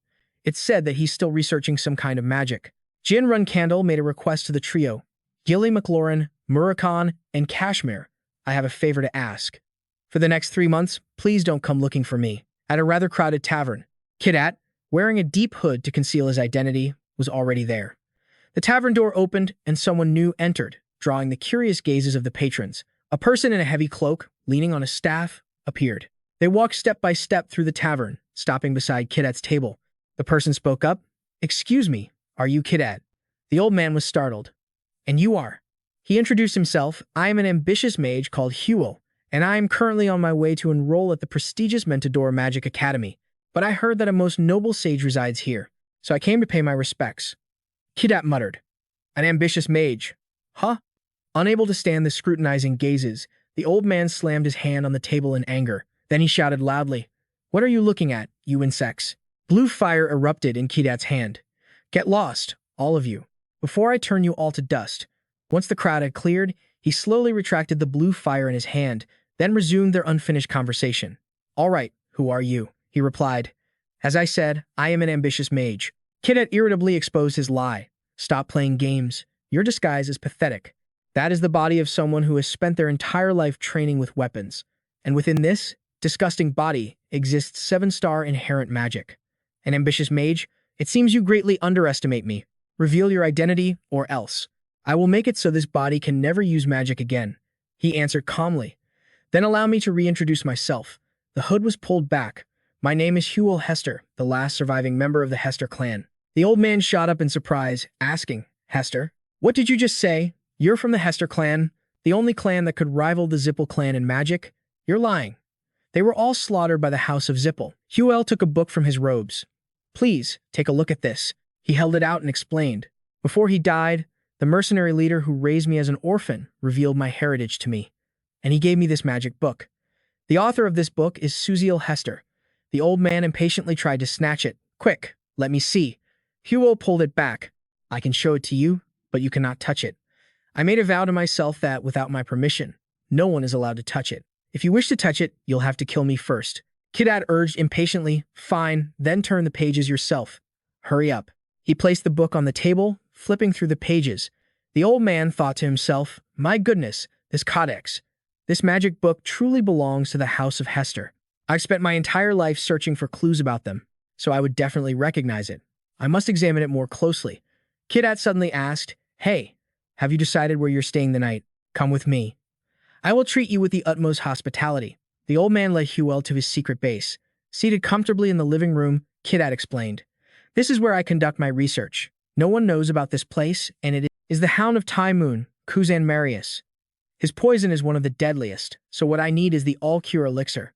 It's said that he's still researching some kind of magic." Jin Runcandel made a request to the trio. "Gilly McLaurin, Murakan, and Kashmir, I have a favor to ask. For the next 3 months, please don't come looking for me." At a rather crowded tavern, Kidat, wearing a deep hood to conceal his identity, was already there. The tavern door opened and someone new entered, drawing the curious gazes of the patrons. A person in a heavy cloak, leaning on a staff, appeared. They walked step by step through the tavern, stopping beside Kidat's table. The person spoke up. "Excuse me, are you Kidat?" The old man was startled. "And you are?" He introduced himself. "I am an ambitious mage called Huel, and I am currently on my way to enroll at the prestigious Mentador Magic Academy. But I heard that a most noble sage resides here, so I came to pay my respects." Kidat muttered. "An ambitious mage? Huh?" Unable to stand the scrutinizing gazes, the old man slammed his hand on the table in anger. Then he shouted loudly, "What are you looking at, you insects?" Blue fire erupted in Kidat's hand. "Get lost, all of you, before I turn you all to dust." Once the crowd had cleared, he slowly retracted the blue fire in his hand, then resumed their unfinished conversation. "All right, who are you?" he replied. "As I said, I am an ambitious mage." Kidat irritably exposed his lie. "Stop playing games. Your disguise is pathetic. That is the body of someone who has spent their entire life training with weapons. And within this disgusting body exists 7-star inherent magic. An ambitious mage, it seems you greatly underestimate me. Reveal your identity, or else I will make it so this body can never use magic again," he answered calmly. "Then allow me to reintroduce myself." The hood was pulled back. "My name is Huel Hester, the last surviving member of the Hester clan." The old man shot up in surprise, asking, "Hester? What did you just say? You're from the Hester clan, the only clan that could rival the Zippel clan in magic? You're lying. They were all slaughtered by the House of Zippel." Huel took a book from his robes. "Please, take a look at this." He held it out and explained. "Before he died, the mercenary leader who raised me as an orphan revealed my heritage to me, and he gave me this magic book. The author of this book is Suziel Hester." The old man impatiently tried to snatch it. "Quick, let me see." Huel pulled it back. "I can show it to you, but you cannot touch it. I made a vow to myself that, without my permission, no one is allowed to touch it. If you wish to touch it, you'll have to kill me first." Kidat urged impatiently. "Fine, then turn the pages yourself. Hurry up." He placed the book on the table, flipping through the pages. The old man thought to himself, "My goodness, this codex. This magic book truly belongs to the House of Hester. I've spent my entire life searching for clues about them, so I would definitely recognize it. I must examine it more closely." Kidat suddenly asked, "Hey, have you decided where you're staying the night? Come with me. I will treat you with the utmost hospitality." The old man led Huel to his secret base. Seated comfortably in the living room, Kidat explained, "This is where I conduct my research. No one knows about this place, and it is the Hound of Ty Moon, Kuzan Marius. His poison is one of the deadliest, so what I need is the all-cure elixir.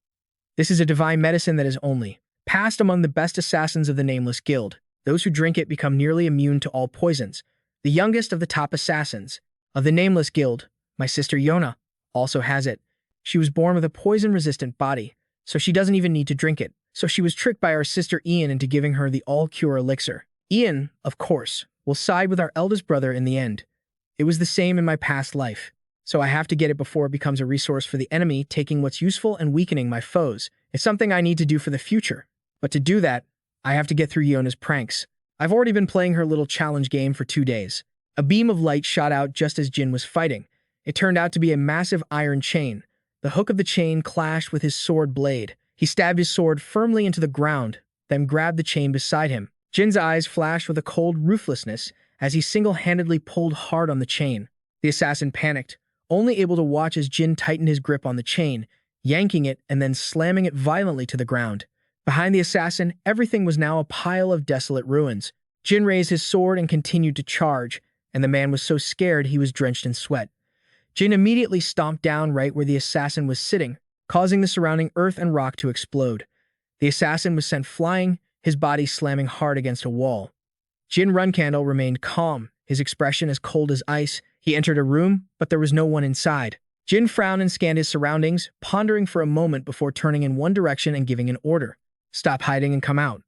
This is a divine medicine that is only passed among the best assassins of the Nameless Guild. Those who drink it become nearly immune to all poisons. The youngest of the top assassins of the Nameless Guild, my sister Yona, also has it. She was born with a poison-resistant body, so she doesn't even need to drink it. So she was tricked by our sister Ian into giving her the all-cure elixir. Ian, of course, will side with our eldest brother in the end. It was the same in my past life, so I have to get it before it becomes a resource for the enemy, taking what's useful and weakening my foes. It's something I need to do for the future. But to do that, I have to get through Yona's pranks. I've already been playing her little challenge game for 2 days. A beam of light shot out just as Jin was fighting. It turned out to be a massive iron chain. The hook of the chain clashed with his sword blade. He stabbed his sword firmly into the ground, then grabbed the chain beside him. Jin's eyes flashed with a cold ruthlessness as he single-handedly pulled hard on the chain. The assassin panicked, only able to watch as Jin tightened his grip on the chain, yanking it and then slamming it violently to the ground. Behind the assassin, everything was now a pile of desolate ruins. Jin raised his sword and continued to charge, and the man was so scared he was drenched in sweat. Jin immediately stomped down right where the assassin was sitting, causing the surrounding earth and rock to explode. The assassin was sent flying, his body slamming hard against a wall. Jin Runcandel remained calm, his expression as cold as ice. He entered a room, but there was no one inside. Jin frowned and scanned his surroundings, pondering for a moment before turning in one direction and giving an order. "Stop hiding and come out.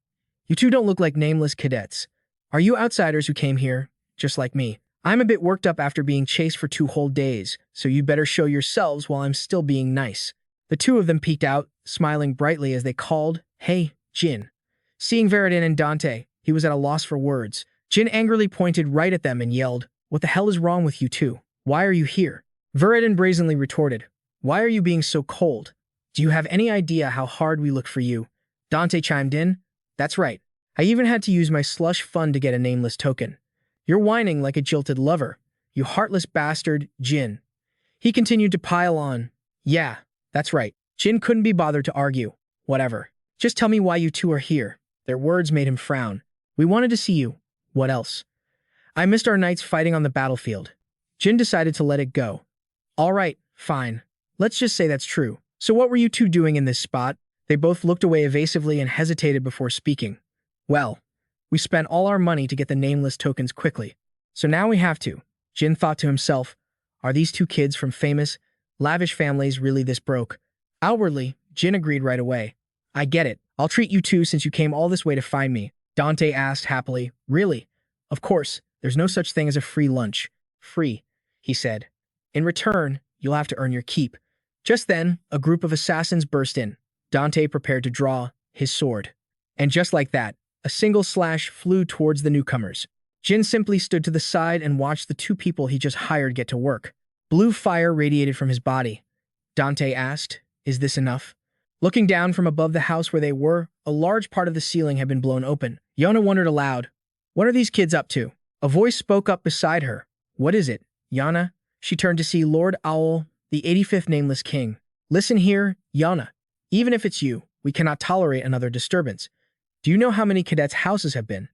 You two don't look like nameless cadets. Are you outsiders who came here, just like me? I'm a bit worked up after being chased for 2 whole days, so you better show yourselves while I'm still being nice." The two of them peeked out, smiling brightly as they called, "Hey, Jin." Seeing Veridin and Dante, he was at a loss for words. Jin angrily pointed right at them and yelled, "What the hell is wrong with you two? Why are you here?" Veridin brazenly retorted, "Why are you being so cold? Do you have any idea how hard we look for you?" Dante chimed in, "That's right. I even had to use my slush fund to get a nameless token. You're whining like a jilted lover. You heartless bastard, Jin." He continued to pile on. "Yeah, that's right." Jin couldn't be bothered to argue. "Whatever. Just tell me why you two are here." Their words made him frown. "We wanted to see you. What else?" "I missed our nights fighting on the battlefield." Jin decided to let it go. "All right, fine. Let's just say that's true. So what were you two doing in this spot?" They both looked away evasively and hesitated before speaking. "Well, we spent all our money to get the nameless tokens quickly. So now we have to." Jin thought to himself, "Are these two kids from famous, lavish families really this broke?" Outwardly, Jin agreed right away. "I get it. I'll treat you two since you came all this way to find me." Dante asked happily, "Really?" "Of course, there's no such thing as a free lunch." "Free," he said. "In return, you'll have to earn your keep." Just then, a group of assassins burst in. Dante prepared to draw his sword. And just like that, a single slash flew towards the newcomers. Jin simply stood to the side and watched the two people he just hired get to work. Blue fire radiated from his body. Dante asked, "Is this enough?" Looking down from above the house where they were, a large part of the ceiling had been blown open. Yona wondered aloud, "What are these kids up to?" A voice spoke up beside her. "What is it, Yana?" She turned to see Lord Owl, the 85th Nameless King. "Listen here, Yana. Even if it's you, we cannot tolerate another disturbance. Do you know how many cadets' houses have been?"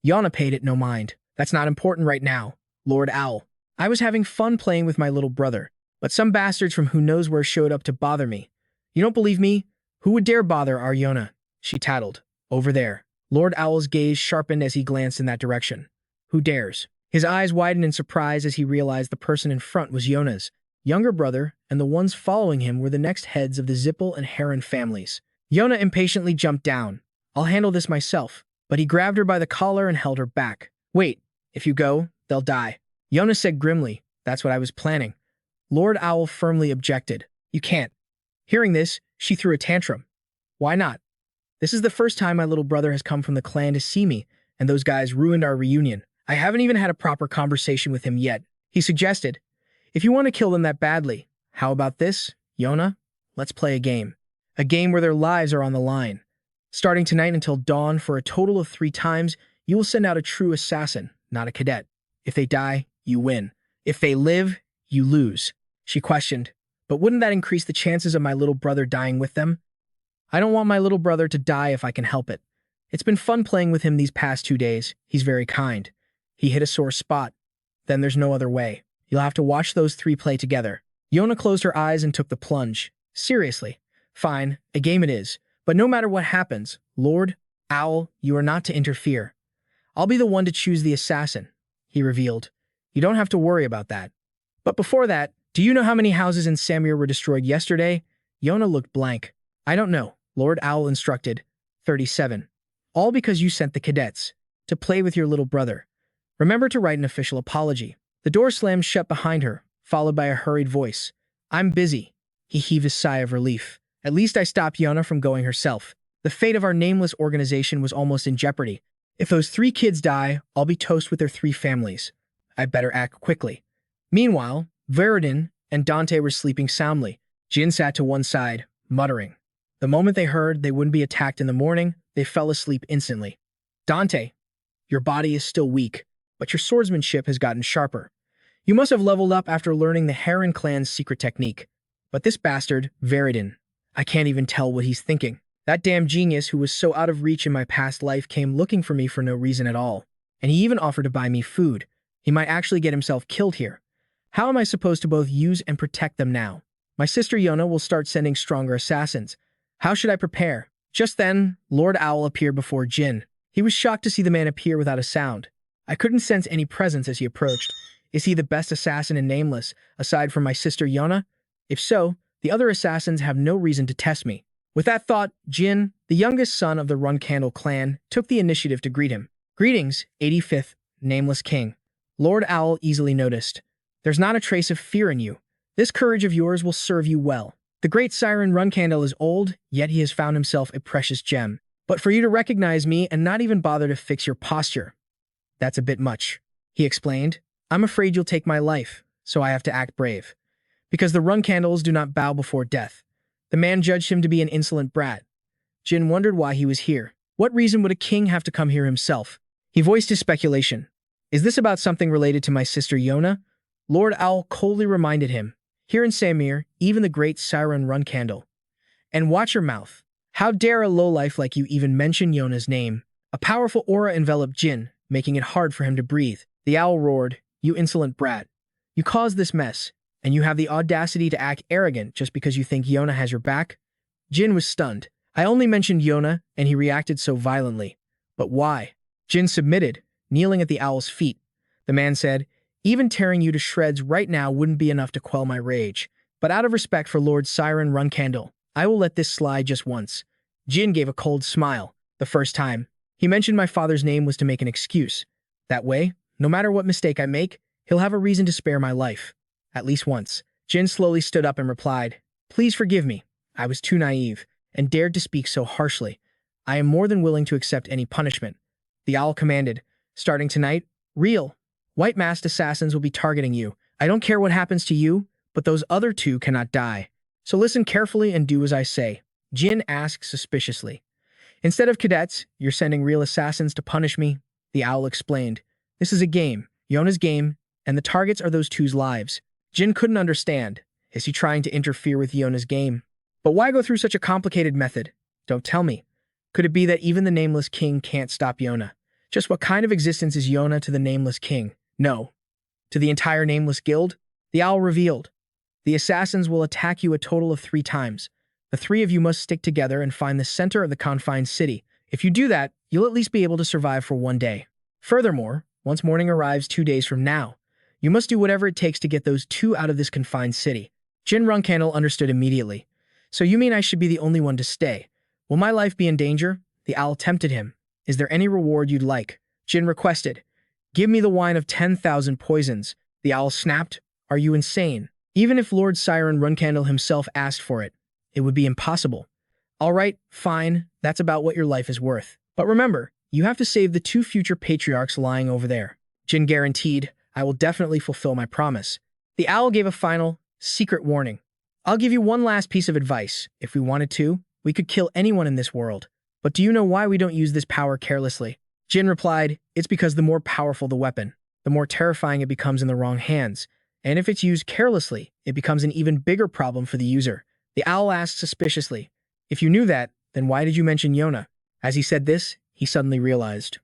Yana paid it no mind. "That's not important right now, Lord Owl. I was having fun playing with my little brother, but some bastards from who knows where showed up to bother me. You don't believe me? Who would dare bother our Yona?" She tattled. "Over there." Lord Owl's gaze sharpened as he glanced in that direction. "Who dares?" His eyes widened in surprise as he realized the person in front was Yona's younger brother, and the ones following him were the next heads of the Zippel and Heron families. Yona impatiently jumped down. "I'll handle this myself." But he grabbed her by the collar and held her back. "Wait, if you go, they'll die." Yona said grimly, "That's what I was planning." Lord Owl firmly objected. "You can't." Hearing this, she threw a tantrum. "Why not? This is the first time my little brother has come from the clan to see me, and those guys ruined our reunion. I haven't even had a proper conversation with him yet." He suggested, "If you want to kill them that badly, how about this, Yona? Let's play a game. A game where their lives are on the line. Starting tonight until dawn for a total of 3 times, you will send out a true assassin, not a cadet. If they die, you win. If they live, you lose." She questioned, "But wouldn't that increase the chances of my little brother dying with them?" "I don't want my little brother to die if I can help it. It's been fun playing with him these past 2 days. He's very kind. He hit a sore spot. Then there's no other way. You'll have to watch those 3 play together." Yona closed her eyes and took the plunge. "Seriously. Fine, a game it is. But no matter what happens, Lord Owl, you are not to interfere. I'll be the one to choose the assassin," he revealed. "You don't have to worry about that. But before that, do you know how many houses in Samir were destroyed yesterday?" Yona looked blank. "I don't know," Lord Owl instructed. 37. "All because you sent the cadets to play with your little brother. Remember to write an official apology." The door slammed shut behind her, followed by a hurried voice. "I'm busy." He heaved a sigh of relief. "At least I stopped Yona from going herself. The fate of our nameless organization was almost in jeopardy. If those 3 kids die, I'll be toast with their 3 families. I better act quickly." Meanwhile, Veridin and Dante were sleeping soundly. Jin sat to one side, muttering. The moment they heard they wouldn't be attacked in the morning, they fell asleep instantly. "Dante, your body is still weak. but your swordsmanship has gotten sharper. You must have leveled up after learning the Heron clan's secret technique. But this bastard, Veridin, I can't even tell what he's thinking. That damn genius who was so out of reach in my past life came looking for me for no reason at all. And he even offered to buy me food. He might actually get himself killed here. How am I supposed to both use and protect them now? My sister Yona will start sending stronger assassins. How should I prepare? Just then, Lord Owl appeared before Jin. He was shocked to see the man appear without a sound. I couldn't sense any presence as he approached. Is he the best assassin in Nameless, aside from my sister Yona? If so, the other assassins have no reason to test me. With that thought, Jin, the youngest son of the Runcandel clan, took the initiative to greet him. Greetings, 85th, Nameless King. Lord Owl easily noticed. There's not a trace of fear in you. This courage of yours will serve you well. The great Siren Runcandel is old, yet he has found himself a precious gem. But for you to recognize me and not even bother to fix your posture, that's a bit much, he explained. I'm afraid you'll take my life, so I have to act brave. Because the Runcandels do not bow before death. The man judged him to be an insolent brat. Jin wondered why he was here. What reason would a king have to come here himself? He voiced his speculation. Is this about something related to my sister Yona? Lord Owl coldly reminded him. Here in Samir, even the great Siren Runcandel. And watch your mouth. How dare a lowlife like you even mention Yona's name? A powerful aura enveloped Jin, making it hard for him to breathe. The owl roared, You insolent brat. You caused this mess, and you have the audacity to act arrogant just because you think Yona has your back? Jin was stunned. I only mentioned Yona, and he reacted so violently. But why? Jin submitted, kneeling at the owl's feet. The man said, Even tearing you to shreds right now wouldn't be enough to quell my rage. But out of respect for Lord Siren Runcandel, I will let this slide just once. Jin gave a cold smile. The first time, he mentioned my father's name was to make an excuse. That way, no matter what mistake I make, he'll have a reason to spare my life. At least once. Jin slowly stood up and replied, Please forgive me. I was too naive, and dared to speak so harshly. I am more than willing to accept any punishment. The owl commanded, Starting tonight, real, white-masked assassins will be targeting you. I don't care what happens to you, but those other two cannot die. So listen carefully and do as I say. Jin asked suspiciously. Instead of cadets, you're sending real assassins to punish me, the owl explained. This is a game, Yona's game, and the targets are those two's lives. Jin couldn't understand. Is he trying to interfere with Yona's game? But why go through such a complicated method? Don't tell me. Could it be that even the Nameless King can't stop Yona? Just what kind of existence is Yona to the Nameless King? No. To the entire Nameless Guild? The owl revealed. The assassins will attack you a total of 3 times. The 3 of you must stick together and find the center of the confined city. If you do that, you'll at least be able to survive for 1 day. Furthermore, once morning arrives 2 days from now, you must do whatever it takes to get those 2 out of this confined city. Jin Runcandel understood immediately. So you mean I should be the only one to stay? Will my life be in danger? The owl tempted him. Is there any reward you'd like? Jin requested. Give me the wine of 10,000 poisons. The owl snapped. Are you insane? Even if Lord Siren Runcandel himself asked for it, it would be impossible. All right, fine, that's about what your life is worth. But remember, you have to save the 2 future patriarchs lying over there. Jin guaranteed, I will definitely fulfill my promise. The owl gave a final, secret warning. I'll give you one last piece of advice. If we wanted to, we could kill anyone in this world. But do you know why we don't use this power carelessly? Jin replied, It's because the more powerful the weapon, the more terrifying it becomes in the wrong hands. And if it's used carelessly, it becomes an even bigger problem for the user. The owl asked suspiciously, If you knew that, then why did you mention Yona? As he said this, he suddenly realized.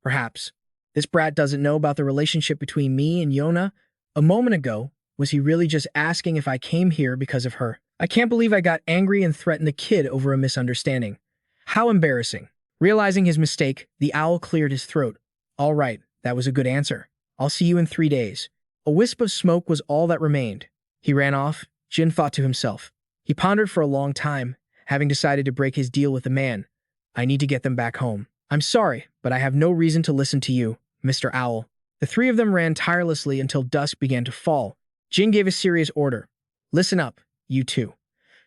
Perhaps. This brat doesn't know about the relationship between me and Yona. A moment ago, was he really just asking if I came here because of her? I can't believe I got angry and threatened the kid over a misunderstanding. How embarrassing. Realizing his mistake, the owl cleared his throat. All right, that was a good answer. I'll see you in 3 days. A wisp of smoke was all that remained. He ran off, Jin thought to himself. He pondered for a long time, having decided to break his deal with the man. I need to get them back home. I'm sorry, but I have no reason to listen to you, Mr. Owl. The 3 of them ran tirelessly until dusk began to fall. Jin gave a serious order. Listen up, you 2.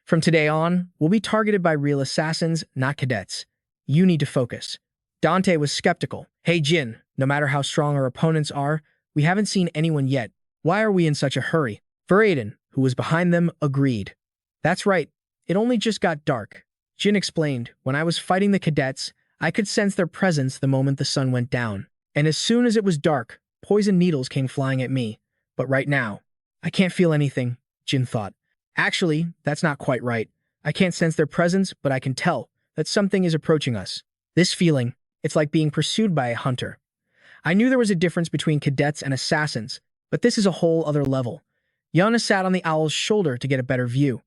From today on, we'll be targeted by real assassins, not cadets. You need to focus. Dante was skeptical. Hey Jin, no matter how strong our opponents are, we haven't seen anyone yet. Why are we in such a hurry? Veridin, who was behind them, agreed. That's right. It only just got dark. Jin explained, when I was fighting the cadets, I could sense their presence the moment the sun went down. And as soon as it was dark, poison needles came flying at me. But right now, I can't feel anything, Jin thought. Actually, that's not quite right. I can't sense their presence, but I can tell that something is approaching us. This feeling, it's like being pursued by a hunter. I knew there was a difference between cadets and assassins, but this is a whole other level. Yona sat on the owl's shoulder to get a better view.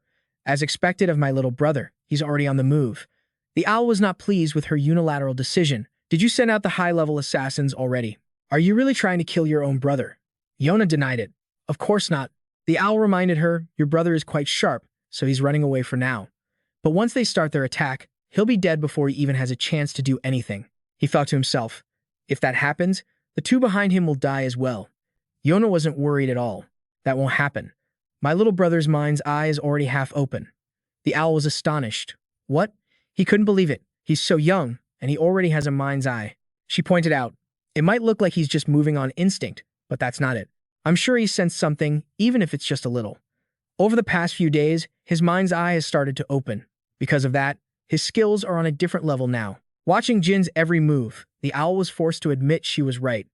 As expected of my little brother, he's already on the move. The owl was not pleased with her unilateral decision. Did you send out the high-level assassins already? Are you really trying to kill your own brother? Yona denied it. Of course not. The owl reminded her, your brother is quite sharp, so he's running away for now. But once they start their attack, he'll be dead before he even has a chance to do anything. He thought to himself, if that happens, the two behind him will die as well. Yona wasn't worried at all. That won't happen. My little brother's mind's eye is already half open. The owl was astonished. What? He couldn't believe it. He's so young, and he already has a mind's eye. She pointed out, it might look like he's just moving on instinct, but that's not it. I'm sure he sensed something, even if it's just a little. Over the past few days, his mind's eye has started to open. Because of that, his skills are on a different level now. Watching Jin's every move, the owl was forced to admit she was right.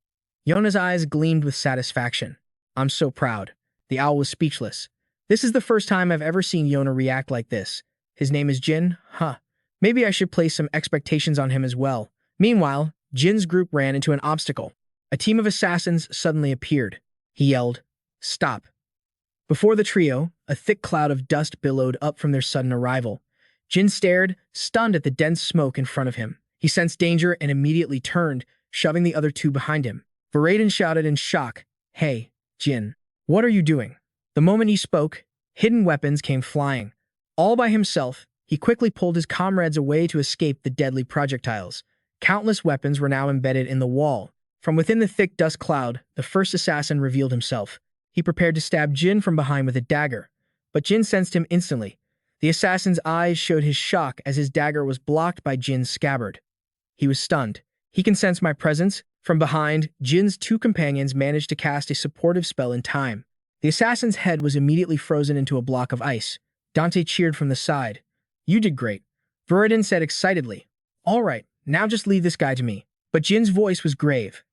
Yona's eyes gleamed with satisfaction. I'm so proud. The owl was speechless. This is the first time I've ever seen Yona react like this. His name is Jin? Huh. Maybe I should place some expectations on him as well. Meanwhile, Jin's group ran into an obstacle. A team of assassins suddenly appeared. He yelled, stop. Before the trio, a thick cloud of dust billowed up from their sudden arrival. Jin stared, stunned at the dense smoke in front of him. He sensed danger and immediately turned, shoving the other two behind him. Varaden shouted in shock, hey, Jin, what are you doing? The moment he spoke, hidden weapons came flying. All by himself, he quickly pulled his comrades away to escape the deadly projectiles. Countless weapons were now embedded in the wall. From within the thick dust cloud, the first assassin revealed himself. He prepared to stab Jin from behind with a dagger, but Jin sensed him instantly. The assassin's eyes showed his shock as his dagger was blocked by Jin's scabbard. He was stunned. He can sense my presence? From behind, Jin's two companions managed to cast a supportive spell in time. The assassin's head was immediately frozen into a block of ice. Dante cheered from the side. You did great. Varaden said excitedly. All right, now just leave this guy to me. But Jin's voice was grave.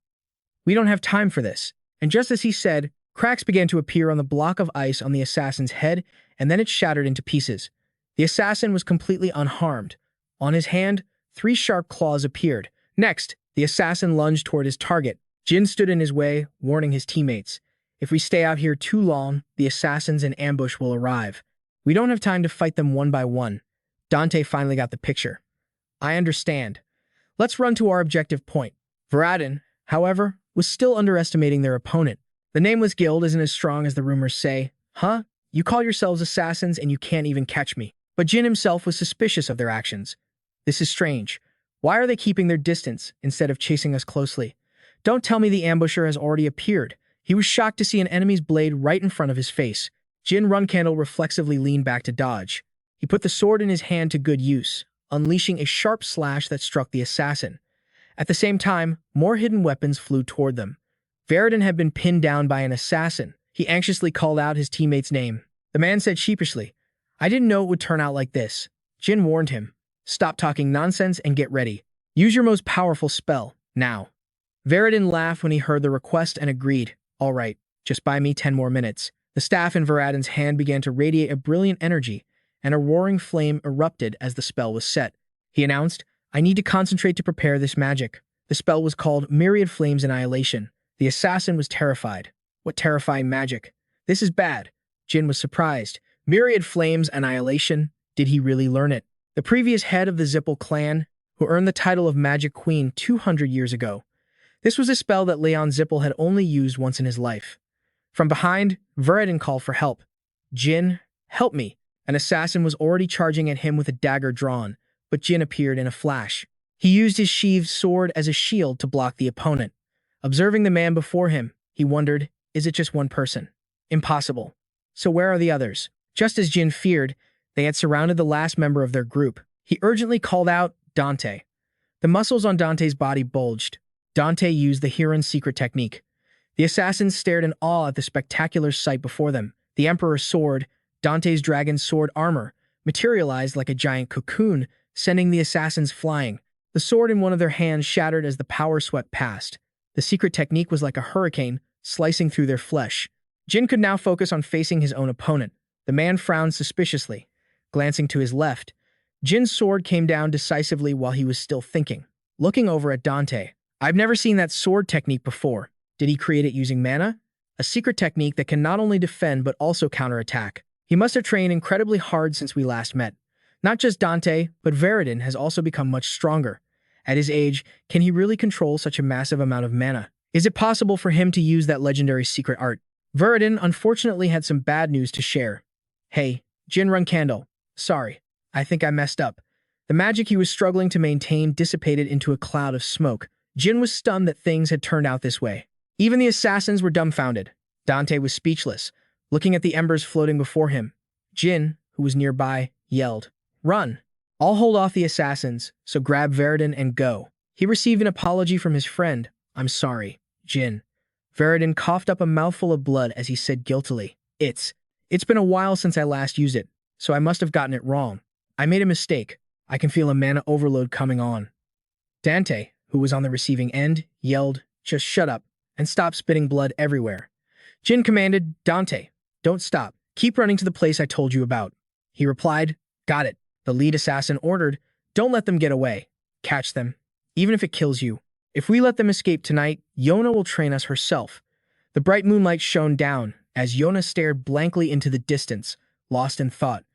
We don't have time for this. And just as he said, cracks began to appear on the block of ice on the assassin's head, and then it shattered into pieces. The assassin was completely unharmed. On his hand, 3 sharp claws appeared. Next, the assassin lunged toward his target. Jin stood in his way, warning his teammates. If we stay out here too long, the assassins in ambush will arrive. We don't have time to fight them one by one. Dante finally got the picture. I understand. Let's run to our objective point. Varaden, however, was still underestimating their opponent. The Nameless Guild isn't as strong as the rumors say. Huh? You call yourselves assassins and you can't even catch me. But Jin himself was suspicious of their actions. This is strange. Why are they keeping their distance instead of chasing us closely? Don't tell me the ambusher has already appeared. He was shocked to see an enemy's blade right in front of his face. Jin Runcandel reflexively leaned back to dodge. He put the sword in his hand to good use, unleashing a sharp slash that struck the assassin. At the same time, more hidden weapons flew toward them. Varaden had been pinned down by an assassin. He anxiously called out his teammate's name. The man said sheepishly, I didn't know it would turn out like this. Jin warned him, stop talking nonsense and get ready. Use your most powerful spell, now. Varaden laughed when he heard the request and agreed, all right, just buy me 10 more minutes. The staff in Varaden's hand began to radiate a brilliant energy, and a roaring flame erupted as the spell was set. He announced, I need to concentrate to prepare this magic. The spell was called Myriad Flames Annihilation. The assassin was terrified. What terrifying magic. This is bad. Jin was surprised. Myriad Flames Annihilation? Did he really learn it? The previous head of the Zippel clan, who earned the title of Magic Queen 200 years ago. This was a spell that Leon Zippel had only used once in his life. From behind, Varaden called for help. Jin, help me. An assassin was already charging at him with a dagger drawn, but Jin appeared in a flash. He used his sheathed sword as a shield to block the opponent. Observing the man before him, he wondered, is it just one person? Impossible. So where are the others? Just as Jin feared, they had surrounded the last member of their group. He urgently called out, Dante. The muscles on Dante's body bulged. Dante used the Heirin's secret technique. The assassins stared in awe at the spectacular sight before them. The Emperor's sword, Dante's dragon's sword armor, materialized like a giant cocoon, sending the assassins flying. The sword in one of their hands shattered as the power swept past. The secret technique was like a hurricane, slicing through their flesh. Jin could now focus on facing his own opponent. The man frowned suspiciously. Glancing to his left, Jin's sword came down decisively while he was still thinking. Looking over at Dante, "I've never seen that sword technique before. Did he create it using mana? A secret technique that can not only defend but also counterattack. He must have trained incredibly hard since we last met. Not just Dante, but Veridin has also become much stronger. At his age, can he really control such a massive amount of mana? Is it possible for him to use that legendary secret art?" Veridin unfortunately had some bad news to share. "Hey, Jin Runcandel. Sorry, I think I messed up." The magic he was struggling to maintain dissipated into a cloud of smoke. Jin was stunned that things had turned out this way. Even the assassins were dumbfounded. Dante was speechless, looking at the embers floating before him. Jin, who was nearby, yelled, "Run! I'll hold off the assassins, so grab Veridin and go." He received an apology from his friend. "I'm sorry, Jin." Veridin coughed up a mouthful of blood as he said guiltily, It's been a while since I last used it, so I must have gotten it wrong. I made a mistake. I can feel a mana overload coming on." Dante, who was on the receiving end, yelled, "Just shut up, and stop spitting blood everywhere." Jin commanded, "Dante, don't stop. Keep running to the place I told you about." He replied, "Got it." The lead assassin ordered, "Don't let them get away. Catch them, even if it kills you. If we let them escape tonight, Yona will train us herself." The bright moonlight shone down as Yona stared blankly into the distance, lost in thought.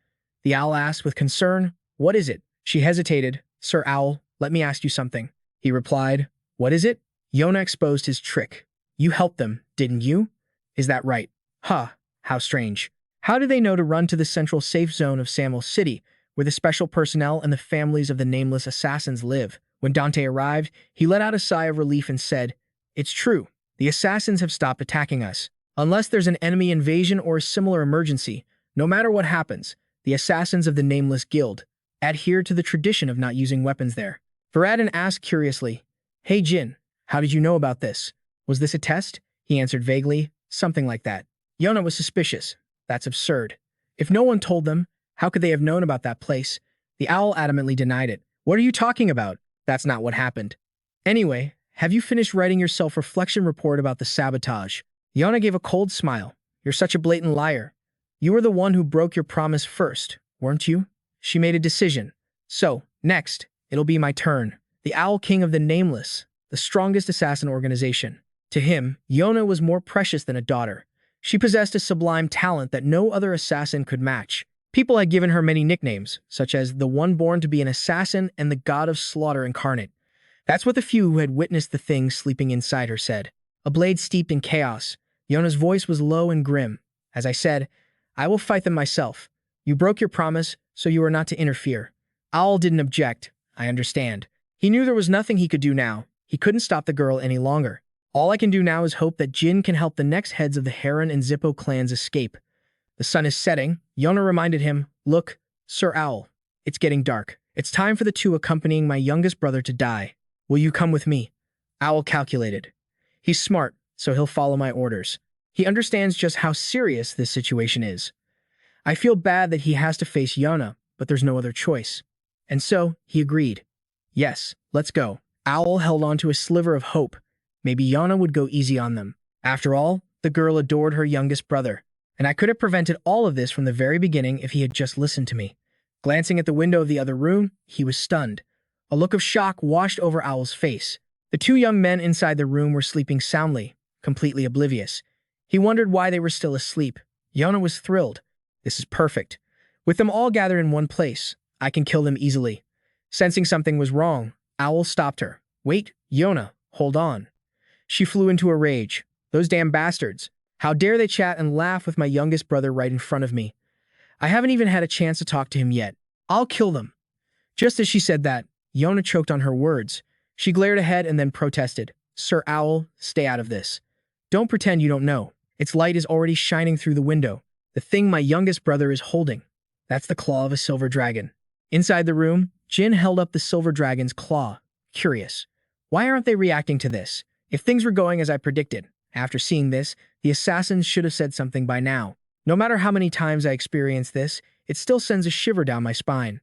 The owl asked with concern, "What is it?" She hesitated. "Sir Owl, let me ask you something." He replied, "What is it?" Yona exposed his trick. "You helped them, didn't you?" "Is that right?" "Huh, how strange. How did they know to run to the central safe zone of Samuel City, where the special personnel and the families of the nameless assassins live?" When Dante arrived, he let out a sigh of relief and said, "It's true. The assassins have stopped attacking us. Unless there's an enemy invasion or a similar emergency, no matter what happens, the assassins of the Nameless Guild adhere to the tradition of not using weapons there." Veridin asked curiously, "Hey Jin, how did you know about this? Was this a test?" He answered vaguely, "Something like that." Yona was suspicious. "That's absurd. If no one told them, how could they have known about that place?" The owl adamantly denied it. "What are you talking about? That's not what happened." "Anyway, have you finished writing your self-reflection report about the sabotage?" Yona gave a cold smile. "You're such a blatant liar. You were the one who broke your promise first, weren't you?" She made a decision. "So, next, it'll be my turn. The Owl King of the Nameless, the strongest assassin organization." To him, Yona was more precious than a daughter. She possessed a sublime talent that no other assassin could match. People had given her many nicknames, such as the one born to be an assassin and the god of slaughter incarnate. That's what the few who had witnessed the things sleeping inside her said. A blade steeped in chaos, Yona's voice was low and grim. "As I said, I will fight them myself. You broke your promise, so you are not to interfere." Owl didn't object. "I understand." He knew there was nothing he could do now. He couldn't stop the girl any longer. "All I can do now is hope that Jin can help the next heads of the Heron and Zippo clans escape." "The sun is setting," Yona reminded him. "Look, Sir Owl, it's getting dark. It's time for the two accompanying my youngest brother to die. Will you come with me?" Owl calculated. He's smart, so he'll follow my orders. He understands just how serious this situation is. I feel bad that he has to face Yona, but there's no other choice. And so, he agreed. "Yes, let's go." Owl held on to a sliver of hope. Maybe Yona would go easy on them. After all, the girl adored her youngest brother. And I could have prevented all of this from the very beginning if he had just listened to me. Glancing at the window of the other room, he was stunned. A look of shock washed over Owl's face. The two young men inside the room were sleeping soundly, completely oblivious. He wondered why they were still asleep. Yona was thrilled. This is perfect. With them all gathered in one place, I can kill them easily. Sensing something was wrong, Owl stopped her. "Wait, Yona, hold on." She flew into a rage. "Those damn bastards. How dare they chat and laugh with my youngest brother right in front of me? I haven't even had a chance to talk to him yet. I'll kill them." Just as she said that, Yona choked on her words. She glared ahead and then protested. "Sir Owl, stay out of this. Don't pretend you don't know. Its light is already shining through the window. The thing my youngest brother is holding. That's the claw of a silver dragon." Inside the room, Jin held up the silver dragon's claw. Curious. Why aren't they reacting to this? If things were going as I predicted, after seeing this, the assassins should have said something by now. No matter how many times I experience this, it still sends a shiver down my spine.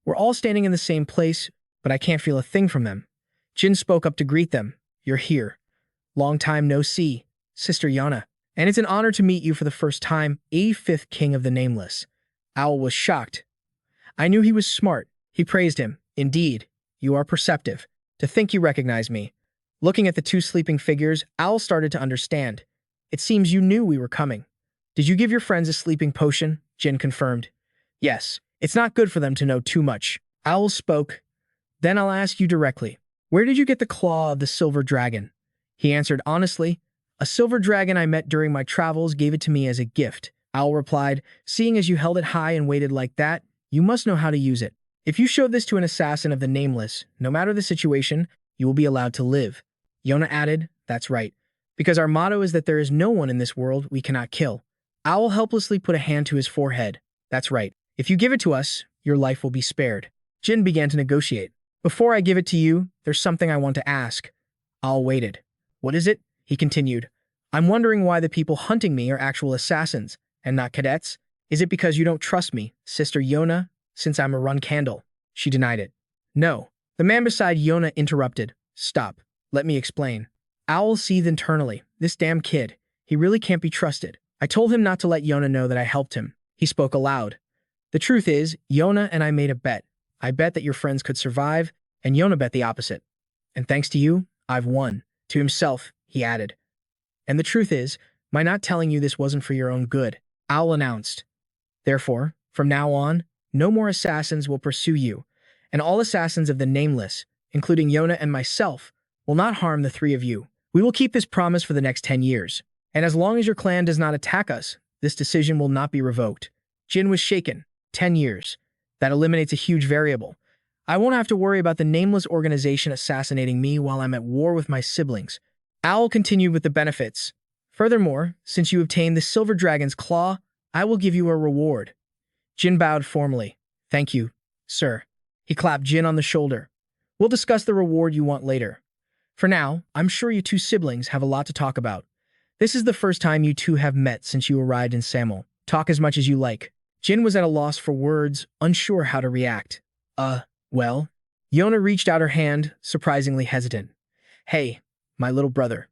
We're all standing in the same place, but I can't feel a thing from them. Jin spoke up to greet them. "You're here. Long time no see, Sister Yona. And it's an honor to meet you for the first time, 85th King of the Nameless. Owl was shocked. I knew he was smart. He praised him. Indeed, you are perceptive. To think you recognize me. Looking at the two sleeping figures, Owl started to understand. It seems you knew we were coming. Did you give your friends a sleeping potion? Jin confirmed. Yes, it's not good for them to know too much. Owl spoke. Then I'll ask you directly. Where did you get the claw of the silver dragon? He answered honestly. A silver dragon I met during my travels gave it to me as a gift. Owl replied, seeing as you held it high and waited like that, you must know how to use it. If you show this to an assassin of the Nameless, no matter the situation, you will be allowed to live. Yona added, that's right, because our motto is that there is no one in this world we cannot kill. Owl helplessly put a hand to his forehead. That's right. If you give it to us, your life will be spared. Jin began to negotiate. Before I give it to you, there's something I want to ask. Owl waited. What is it? He continued. I'm wondering why the people hunting me are actual assassins, and not cadets. Is it because you don't trust me, Sister Yona, since I'm a Runcandel? She denied it. No. The man beside Yona interrupted. Stop. Let me explain. Owl seethed internally. This damn kid. He really can't be trusted. I told him not to let Yona know that I helped him. He spoke aloud. The truth is, Yona and I made a bet. I bet that your friends could survive, and Yona bet the opposite. And thanks to you, I've won. To himself, he added. And the truth is, my not telling you this wasn't for your own good. Owl announced. Therefore, from now on, no more assassins will pursue you, and all assassins of the Nameless, including Yona and myself, will not harm the three of you. We will keep this promise for the next 10 years. And as long as your clan does not attack us, this decision will not be revoked. Jin was shaken. 10 years. That eliminates a huge variable. I won't have to worry about the Nameless organization assassinating me while I'm at war with my siblings. Owl continued with the benefits. Furthermore, since you obtained the Silver Dragon's Claw, I will give you a reward. Jin bowed formally. Thank you, sir. He clapped Jin on the shoulder. We'll discuss the reward you want later. For now, I'm sure you two siblings have a lot to talk about. This is the first time you two have met since you arrived in Samel. Talk as much as you like. Jin was at a loss for words, unsure how to react. Well? Yona reached out her hand, surprisingly hesitant. Hey, my little brother.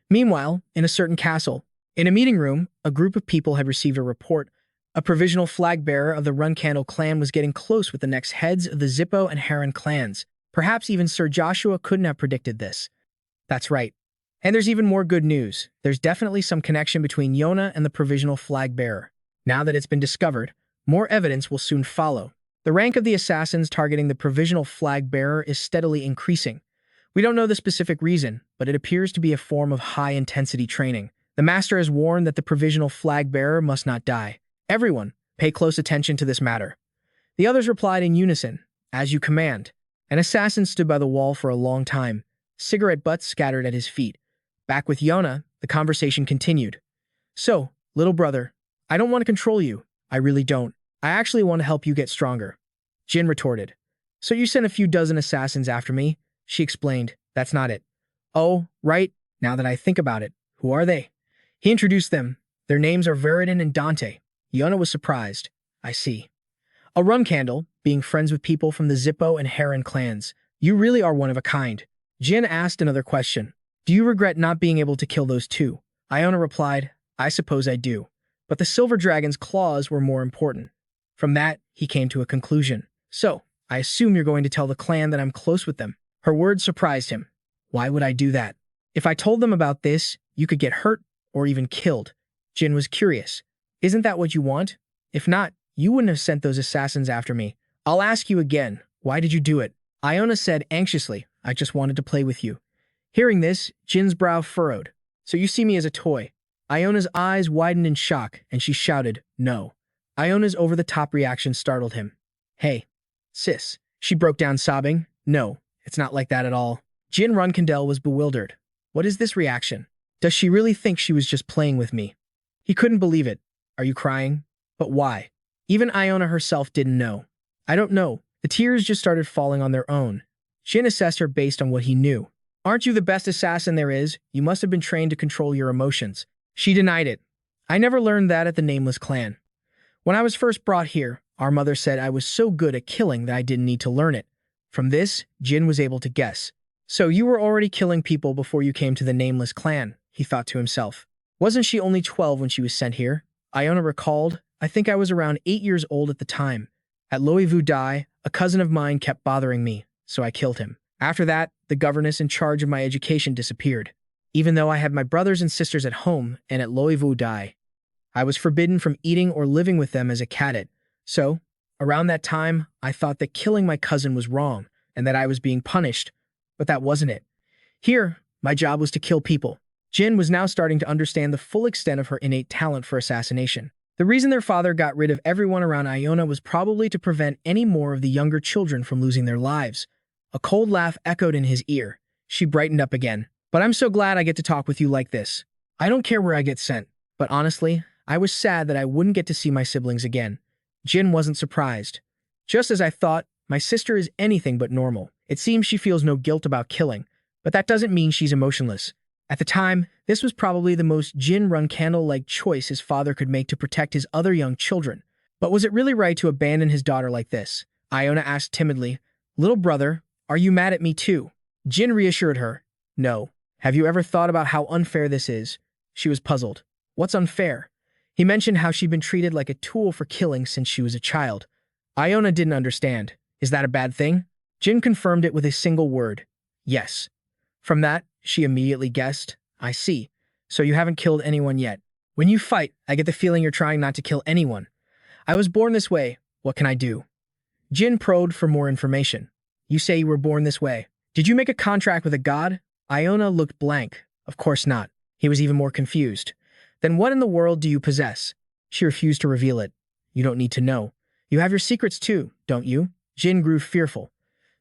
Meanwhile, in a certain castle, in a meeting room, a group of people had received a report. A provisional flag bearer of the Runcandel clan was getting close with the next heads of the Zippo and Heron clans. Perhaps even Sir Joshua couldn't have predicted this. That's right. And there's even more good news. There's definitely some connection between Yona and the provisional flag bearer. Now that it's been discovered, more evidence will soon follow. The rank of the assassins targeting the provisional flag bearer is steadily increasing. We don't know the specific reason, but it appears to be a form of high-intensity training. The master has warned that the provisional flag bearer must not die. Everyone, pay close attention to this matter. The others replied in unison, as you command. An assassin stood by the wall for a long time, cigarette butts scattered at his feet. Back with Yona, the conversation continued. So, little brother, I don't want to control you. I really don't. I actually want to help you get stronger. Jin retorted. So you sent a few dozen assassins after me? She explained. That's not it. Oh, right. Now that I think about it. Who are they? He introduced them. Their names are Veridin and Dante. Yona was surprised. I see. A Runcandel, being friends with people from the Zippo and Heron clans. You really are one of a kind. Jin asked another question. Do you regret not being able to kill those two? Iona replied, I suppose I do. But the Silver Dragon's claws were more important. From that, he came to a conclusion. So, I assume you're going to tell the clan that I'm close with them. Her words surprised him. Why would I do that? If I told them about this, you could get hurt or even killed. Jin was curious. Isn't that what you want? If not, you wouldn't have sent those assassins after me. I'll ask you again. Why did you do it? Iona said anxiously, I just wanted to play with you. Hearing this, Jin's brow furrowed. So you see me as a toy. Iona's eyes widened in shock, and she shouted, no. Iona's over-the-top reaction startled him. Hey, sis. She broke down sobbing. No, it's not like that at all. Jin Runcandel was bewildered. What is this reaction? Does she really think she was just playing with me? He couldn't believe it. Are you crying? But why? Even Iona herself didn't know. I don't know. The tears just started falling on their own. Jin assessed her based on what he knew. Aren't you the best assassin there is? You must have been trained to control your emotions. She denied it. I never learned that at the Nameless clan. When I was first brought here, our mother said I was so good at killing that I didn't need to learn it. From this, Jin was able to guess. So you were already killing people before you came to the nameless clan, he thought to himself. Wasn't she only 12 when she was sent here? Iona recalled, I think I was around 8 years old at the time. At Loivu Dai, a cousin of mine kept bothering me, so I killed him. After that, the governess in charge of my education disappeared. Even though I had my brothers and sisters at home and at Loivu Dai, I was forbidden from eating or living with them as a cadet. So, around that time, I thought that killing my cousin was wrong and that I was being punished, but that wasn't it. Here, my job was to kill people. Jin was now starting to understand the full extent of her innate talent for assassination. The reason their father got rid of everyone around Iona was probably to prevent any more of the younger children from losing their lives. A cold laugh echoed in his ear. She brightened up again. But I'm so glad I get to talk with you like this. I don't care where I get sent, but honestly, I was sad that I wouldn't get to see my siblings again. Jin wasn't surprised. Just as I thought, my sister is anything but normal. It seems she feels no guilt about killing, but that doesn't mean she's emotionless. At the time, this was probably the most Jin Runcandel-like choice his father could make to protect his other young children. But was it really right to abandon his daughter like this? Iona asked timidly, Little brother, are you mad at me too? Jin reassured her, No. Have you ever thought about how unfair this is? She was puzzled. What's unfair? He mentioned how she'd been treated like a tool for killing since she was a child. Iona didn't understand. Is that a bad thing? Jin confirmed it with a single word. Yes. From that, she immediately guessed, I see. So you haven't killed anyone yet. When you fight, I get the feeling you're trying not to kill anyone. I was born this way. What can I do? Jin probed for more information. You say you were born this way. Did you make a contract with a god? Iona looked blank. Of course not. He was even more confused. Then what in the world do you possess? She refused to reveal it. You don't need to know. You have your secrets too, don't you? Jin grew fearful.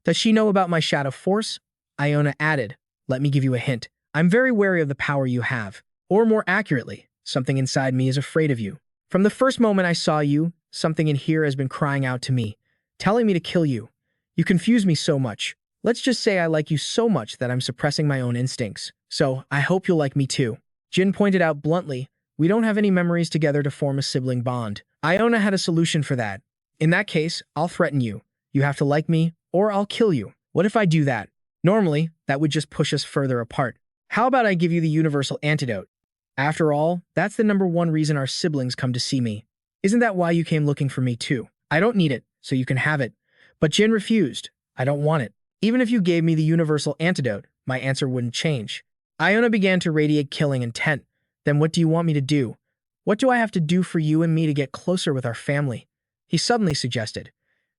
Does she know about my shadow force? Iona added, Let me give you a hint. I'm very wary of the power you have. Or more accurately, something inside me is afraid of you. From the first moment I saw you, something in here has been crying out to me, telling me to kill you. You confuse me so much. Let's just say I like you so much that I'm suppressing my own instincts. So, I hope you'll like me too. Jin pointed out bluntly, We don't have any memories together to form a sibling bond. Iona had a solution for that. In that case, I'll threaten you. You have to like me, or I'll kill you. What if I do that? Normally, that would just push us further apart. How about I give you the universal antidote? After all, that's the #1 reason our siblings come to see me. Isn't that why you came looking for me too? I don't need it, so you can have it. But Jin refused. I don't want it. Even if you gave me the universal antidote, my answer wouldn't change. Iona began to radiate killing intent. Then what do you want me to do? What do I have to do for you and me to get closer with our family? He suddenly suggested.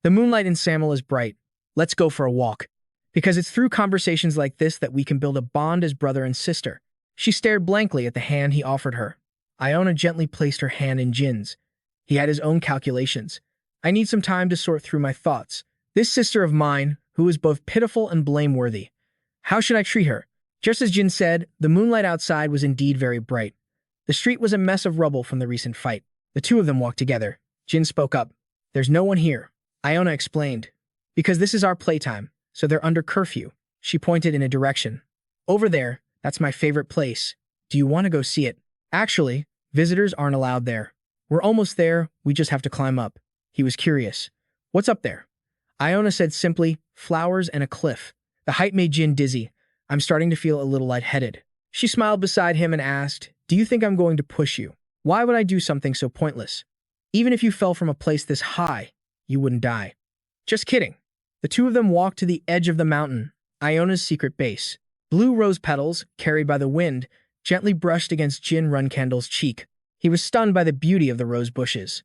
The moonlight in Samuel is bright. Let's go for a walk. Because it's through conversations like this that we can build a bond as brother and sister. She stared blankly at the hand he offered her. Iona gently placed her hand in Jin's. He had his own calculations. I need some time to sort through my thoughts. This sister of mine, who is both pitiful and blameworthy. How should I treat her? Just as Jin said, the moonlight outside was indeed very bright. The street was a mess of rubble from the recent fight. The two of them walked together. Jin spoke up. There's no one here. Iona explained. Because this is our playtime, so they're under curfew. She pointed in a direction. Over there, that's my favorite place. Do you want to go see it? Actually, visitors aren't allowed there. We're almost there, we just have to climb up. He was curious. What's up there? Iona said simply, flowers and a cliff. The height made Jin dizzy. I'm starting to feel a little lightheaded. She smiled beside him and asked, Do you think I'm going to push you? Why would I do something so pointless? Even if you fell from a place this high, you wouldn't die. Just kidding. The two of them walked to the edge of the mountain, Iona's secret base. Blue rose petals, carried by the wind, gently brushed against Jin Runcandel's cheek. He was stunned by the beauty of the rose bushes.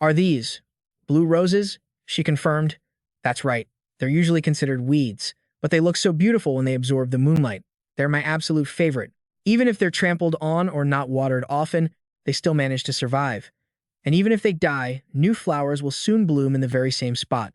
Are these blue roses? She confirmed. That's right. They're usually considered weeds, but they look so beautiful when they absorb the moonlight. They're my absolute favorite. Even if they're trampled on or not watered often, they still manage to survive. And even if they die, new flowers will soon bloom in the very same spot.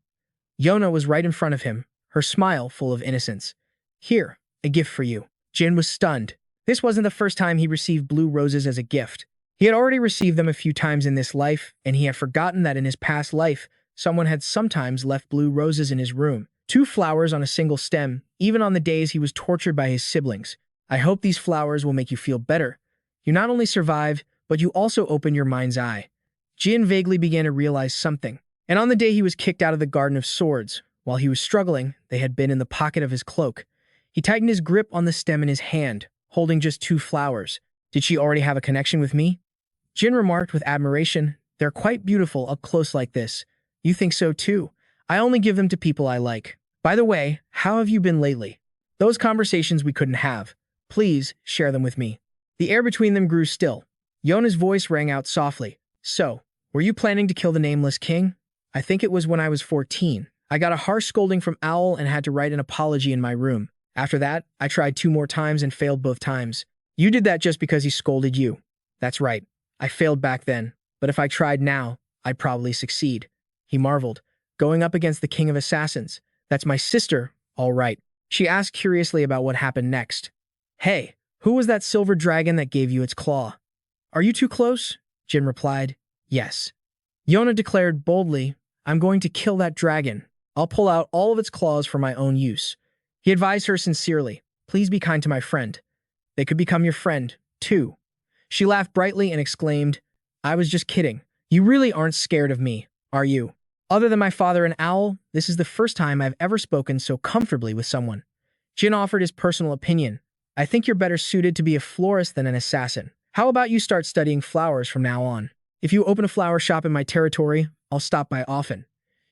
Yona was right in front of him, her smile full of innocence. Here, a gift for you. Jin was stunned. This wasn't the first time he received blue roses as a gift. He had already received them a few times in this life, and he had forgotten that in his past life, someone had sometimes left blue roses in his room. 2 flowers on a single stem, even on the days he was tortured by his siblings. I hope these flowers will make you feel better. You not only survive, but you also open your mind's eye. Jin vaguely began to realize something. And on the day he was kicked out of the Garden of Swords, while he was struggling, they had been in the pocket of his cloak. He tightened his grip on the stem in his hand, holding just 2 flowers. Did she already have a connection with me? Jin remarked with admiration. They're quite beautiful up close like this. You think so too? I only give them to people I like. By the way, how have you been lately? Those conversations we couldn't have. Please, share them with me. The air between them grew still. Yona's voice rang out softly. So, were you planning to kill the nameless king? I think it was when I was 14. I got a harsh scolding from Owl and had to write an apology in my room. After that, I tried 2 more times and failed both times. You did that just because he scolded you. That's right. I failed back then, but if I tried now, I'd probably succeed. He marveled. Going up against the king of assassins. That's my sister, all right. She asked curiously about what happened next. Hey, who was that silver dragon that gave you its claw? Are you too close? Jin replied. Yes. Yona declared boldly, I'm going to kill that dragon. I'll pull out all of its claws for my own use. He advised her sincerely, please be kind to my friend. They could become your friend, too. She laughed brightly and exclaimed, I was just kidding. You really aren't scared of me, are you? Other than my father and Owl, this is the first time I've ever spoken so comfortably with someone. Jin offered his personal opinion. I think you're better suited to be a florist than an assassin. How about you start studying flowers from now on? If you open a flower shop in my territory, I'll stop by often.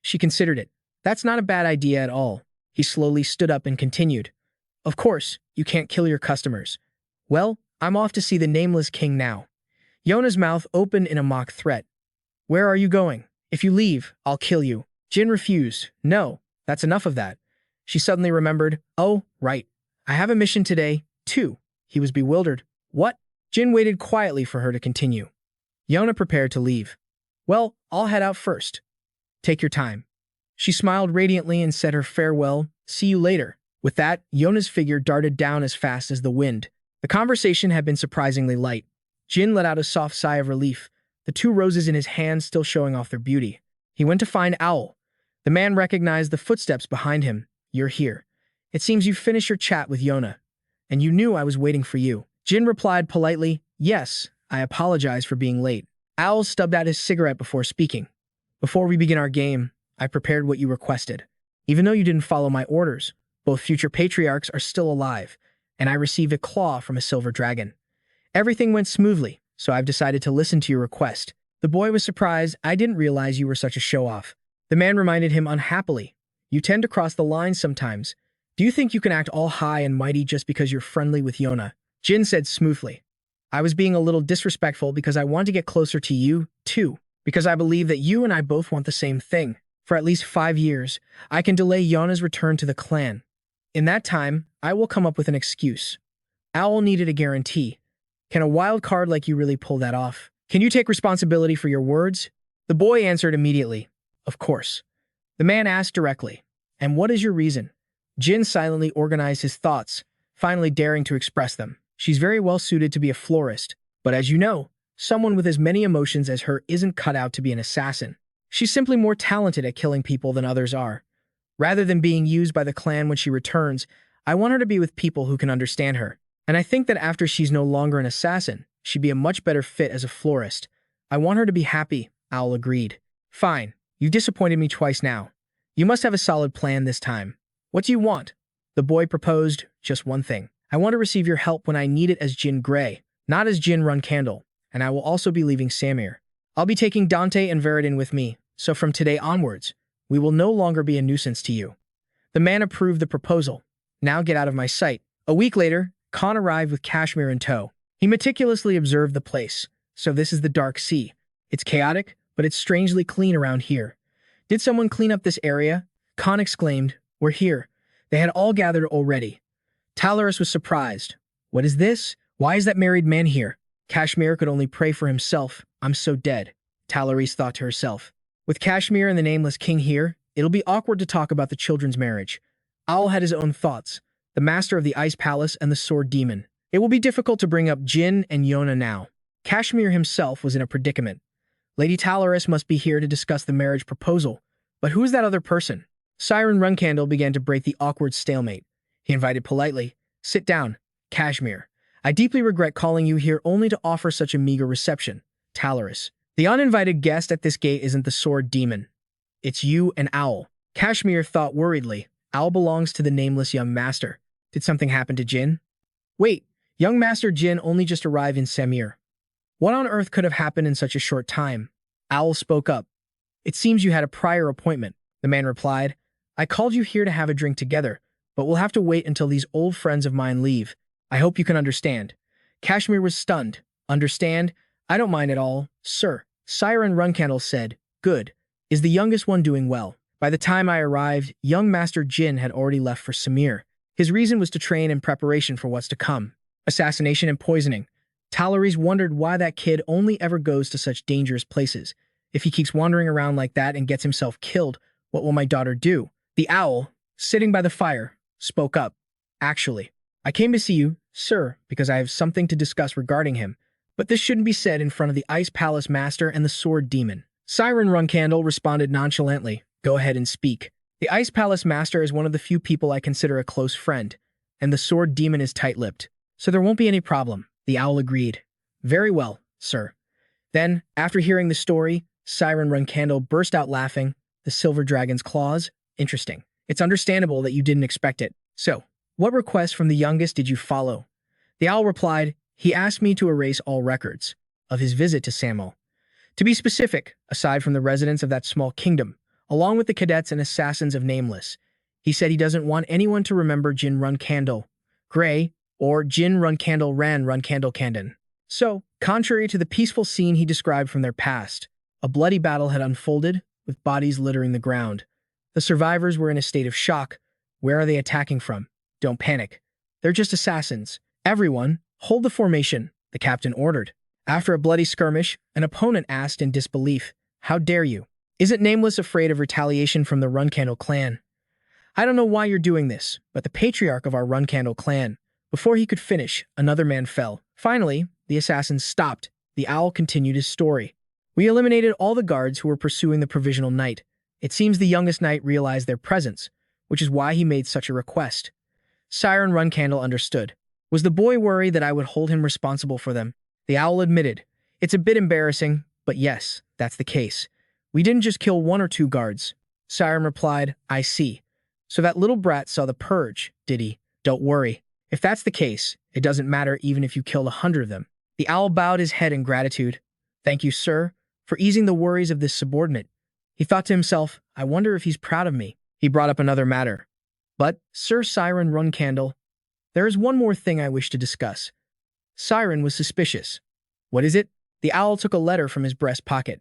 She considered it. That's not a bad idea at all. He slowly stood up and continued. Of course, you can't kill your customers. Well, I'm off to see the nameless king now. Yona's mouth opened in a mock threat. Where are you going? If you leave, I'll kill you. Jin refused. No, that's enough of that. She suddenly remembered. Oh, right. I have a mission today, too. He was bewildered. What? Jin waited quietly for her to continue. Yona prepared to leave. Well, I'll head out first. Take your time. She smiled radiantly and said her farewell. See you later. With that, Yona's figure darted down as fast as the wind. The conversation had been surprisingly light. Jin let out a soft sigh of relief, the 2 roses in his hand still showing off their beauty. He went to find Owl. The man recognized the footsteps behind him. You're here. It seems you finished your chat with Yona. And you knew I was waiting for you. Jin replied politely, Yes, I apologize for being late. Owl stubbed out his cigarette before speaking. Before we begin our game, I prepared what you requested. Even though you didn't follow my orders, both future patriarchs are still alive, and I received a claw from a silver dragon. Everything went smoothly, so I've decided to listen to your request. The boy was surprised. I didn't realize you were such a show-off. The man reminded him unhappily. You tend to cross the line sometimes. Do you think you can act all high and mighty just because you're friendly with Yona? Jin said smoothly. I was being a little disrespectful because I want to get closer to you, too, because I believe that you and I both want the same thing. For at least 5 years, I can delay Yona's return to the clan. In that time, I will come up with an excuse. Owl needed a guarantee. Can a wild card like you really pull that off? Can you take responsibility for your words? The boy answered immediately. Of course. The man asked directly. And what is your reason? Jin silently organized his thoughts, finally daring to express them. She's very well suited to be a florist, but as you know, someone with as many emotions as her isn't cut out to be an assassin. She's simply more talented at killing people than others are. Rather than being used by the clan when she returns, I want her to be with people who can understand her. And I think that after she's no longer an assassin, she'd be a much better fit as a florist. I want her to be happy, Owl agreed. Fine, you've disappointed me twice now. You must have a solid plan this time. What do you want? The boy proposed. Just one thing. I want to receive your help when I need it as Jin Grey, not as Jin Runcandel, and I will also be leaving Samir. I'll be taking Dante and Veridin with me, so from today onwards, we will no longer be a nuisance to you. The man approved the proposal. Now get out of my sight. A week later, Khan arrived with Kashmir in tow. He meticulously observed the place. So this is the Dark Sea. It's chaotic, but it's strangely clean around here. Did someone clean up this area? Khan exclaimed. We're here. They had all gathered already. Talaris was surprised. What is this? Why is that married man here? Kashmir could only pray for himself. I'm so dead, Talaris thought to herself. With Kashmir and the nameless king here, it'll be awkward to talk about the children's marriage. Owl had his own thoughts, the master of the Ice Palace and the Sword Demon. It will be difficult to bring up Jin and Yona now. Kashmir himself was in a predicament. Lady Talaris must be here to discuss the marriage proposal. But who is that other person? Siren Runcandel began to break the awkward stalemate. He invited politely, Sit down, Kashmir. I deeply regret calling you here only to offer such a meager reception. Talaris. The uninvited guest at this gate isn't the Sword Demon. It's you and Owl. Kashmir thought worriedly. Owl belongs to the nameless young master. Did something happen to Jin? Wait, young Master Jin only just arrived in Samir. What on earth could have happened in such a short time? Owl spoke up. It seems you had a prior appointment, the man replied. I called you here to have a drink together, but we'll have to wait until these old friends of mine leave. I hope you can understand. Kashmir was stunned. Understand? I don't mind at all, sir. Siren Runcandel said, good. Is the youngest one doing well? By the time I arrived, young Master Jin had already left for Samir. His reason was to train in preparation for what's to come. Assassination and poisoning. Talaris wondered why that kid only ever goes to such dangerous places. If he keeps wandering around like that and gets himself killed, what will my daughter do? The owl, sitting by the fire, spoke up. Actually, I came to see you, sir, because I have something to discuss regarding him. But this shouldn't be said in front of the Ice Palace Master and the Sword Demon. Siren Runcandel responded nonchalantly. Go ahead and speak. The Ice Palace Master is one of the few people I consider a close friend, and the Sword Demon is tight-lipped, so there won't be any problem. The owl agreed. Very well, sir. Then, after hearing the story, Siren Runcandel burst out laughing. The Silver Dragon's claws? Interesting. It's understandable that you didn't expect it. So, what request from the youngest did you follow? The owl replied, he asked me to erase all records of his visit to Samo. To be specific, aside from the residents of that small kingdom, along with the cadets and assassins of Nameless, he said he doesn't want anyone to remember Jin Runcandel Gray or Jin Runcandel Runcandel Kandan. So, contrary to the peaceful scene he described from their past, a bloody battle had unfolded, with bodies littering the ground. The survivors were in a state of shock. Where are they attacking from? Don't panic. They're just assassins. Everyone, hold the formation, the captain ordered. After a bloody skirmish, an opponent asked in disbelief, how dare you? Isn't Nameless afraid of retaliation from the Runcandel clan? I don't know why you're doing this, but the patriarch of our Runcandel clan. Before he could finish, another man fell. Finally, the assassins stopped. The owl continued his story. We eliminated all the guards who were pursuing the provisional knight. It seems the youngest knight realized their presence, which is why he made such a request. Siren Runcandel understood. Was the boy worried that I would hold him responsible for them? The owl admitted. It's a bit embarrassing, but yes, that's the case. We didn't just kill 1 or 2 guards. Siren replied, I see. So that little brat saw the purge, did he? Don't worry. If that's the case, it doesn't matter even if you killed 100 of them. The owl bowed his head in gratitude. Thank you, sir, for easing the worries of this subordinate. He thought to himself, I wonder if he's proud of me. He brought up another matter. But, Sir Siren Runcandel, there is one more thing I wish to discuss. Siren was suspicious. What is it? The owl took a letter from his breast pocket.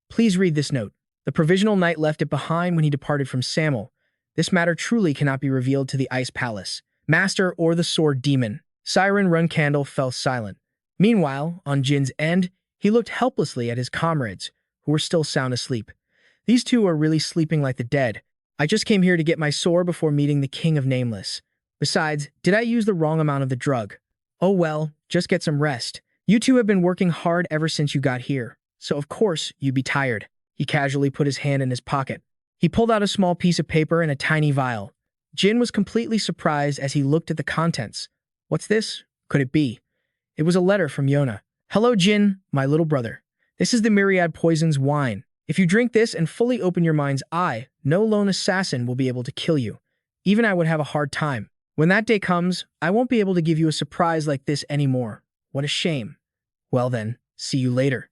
Please read this note. The provisional knight left it behind when he departed from Samo. This matter truly cannot be revealed to the Ice Palace Master or the Sword Demon. Siren Runcandel fell silent. Meanwhile, on Jin's end, he looked helplessly at his comrades, who were still sound asleep. These two are really sleeping like the dead. I just came here to get my sword before meeting the King of Nameless. Besides, did I use the wrong amount of the drug? Oh well, just get some rest. You two have been working hard ever since you got here, so of course you'd be tired. He casually put his hand in his pocket. He pulled out a small piece of paper and a tiny vial. Jin was completely surprised as he looked at the contents. What's this? Could it be? It was a letter from Yona. Hello, Jin, my little brother. This is the Myriad Poison's wine. If you drink this and fully open your mind's eye, no lone assassin will be able to kill you. Even I would have a hard time. When that day comes, I won't be able to give you a surprise like this anymore. What a shame. Well then, see you later.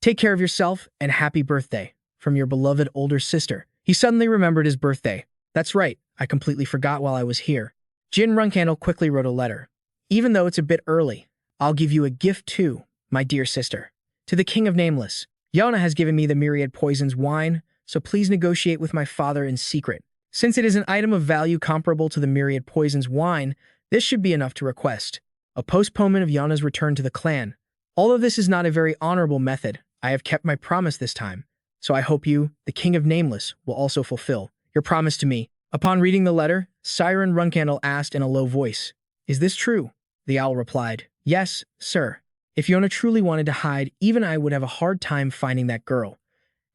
Take care of yourself and happy birthday. From your beloved older sister. He suddenly remembered his birthday. That's right, I completely forgot while I was here. Jin Runcandel quickly wrote a letter. Even though it's a bit early, I'll give you a gift too, my dear sister. To the King of Nameless. Yona has given me the Myriad Poison's wine, so please negotiate with my father in secret. Since it is an item of value comparable to the Myriad Poison's wine, this should be enough to request. A postponement of Yona's return to the clan. Although this is not a very honorable method, I have kept my promise this time. So I hope you, the King of Nameless, will also fulfill your promise to me. Upon reading the letter, Siren Runcandel asked in a low voice, Is this true? The owl replied, Yes, sir. If Yona truly wanted to hide, even I would have a hard time finding that girl.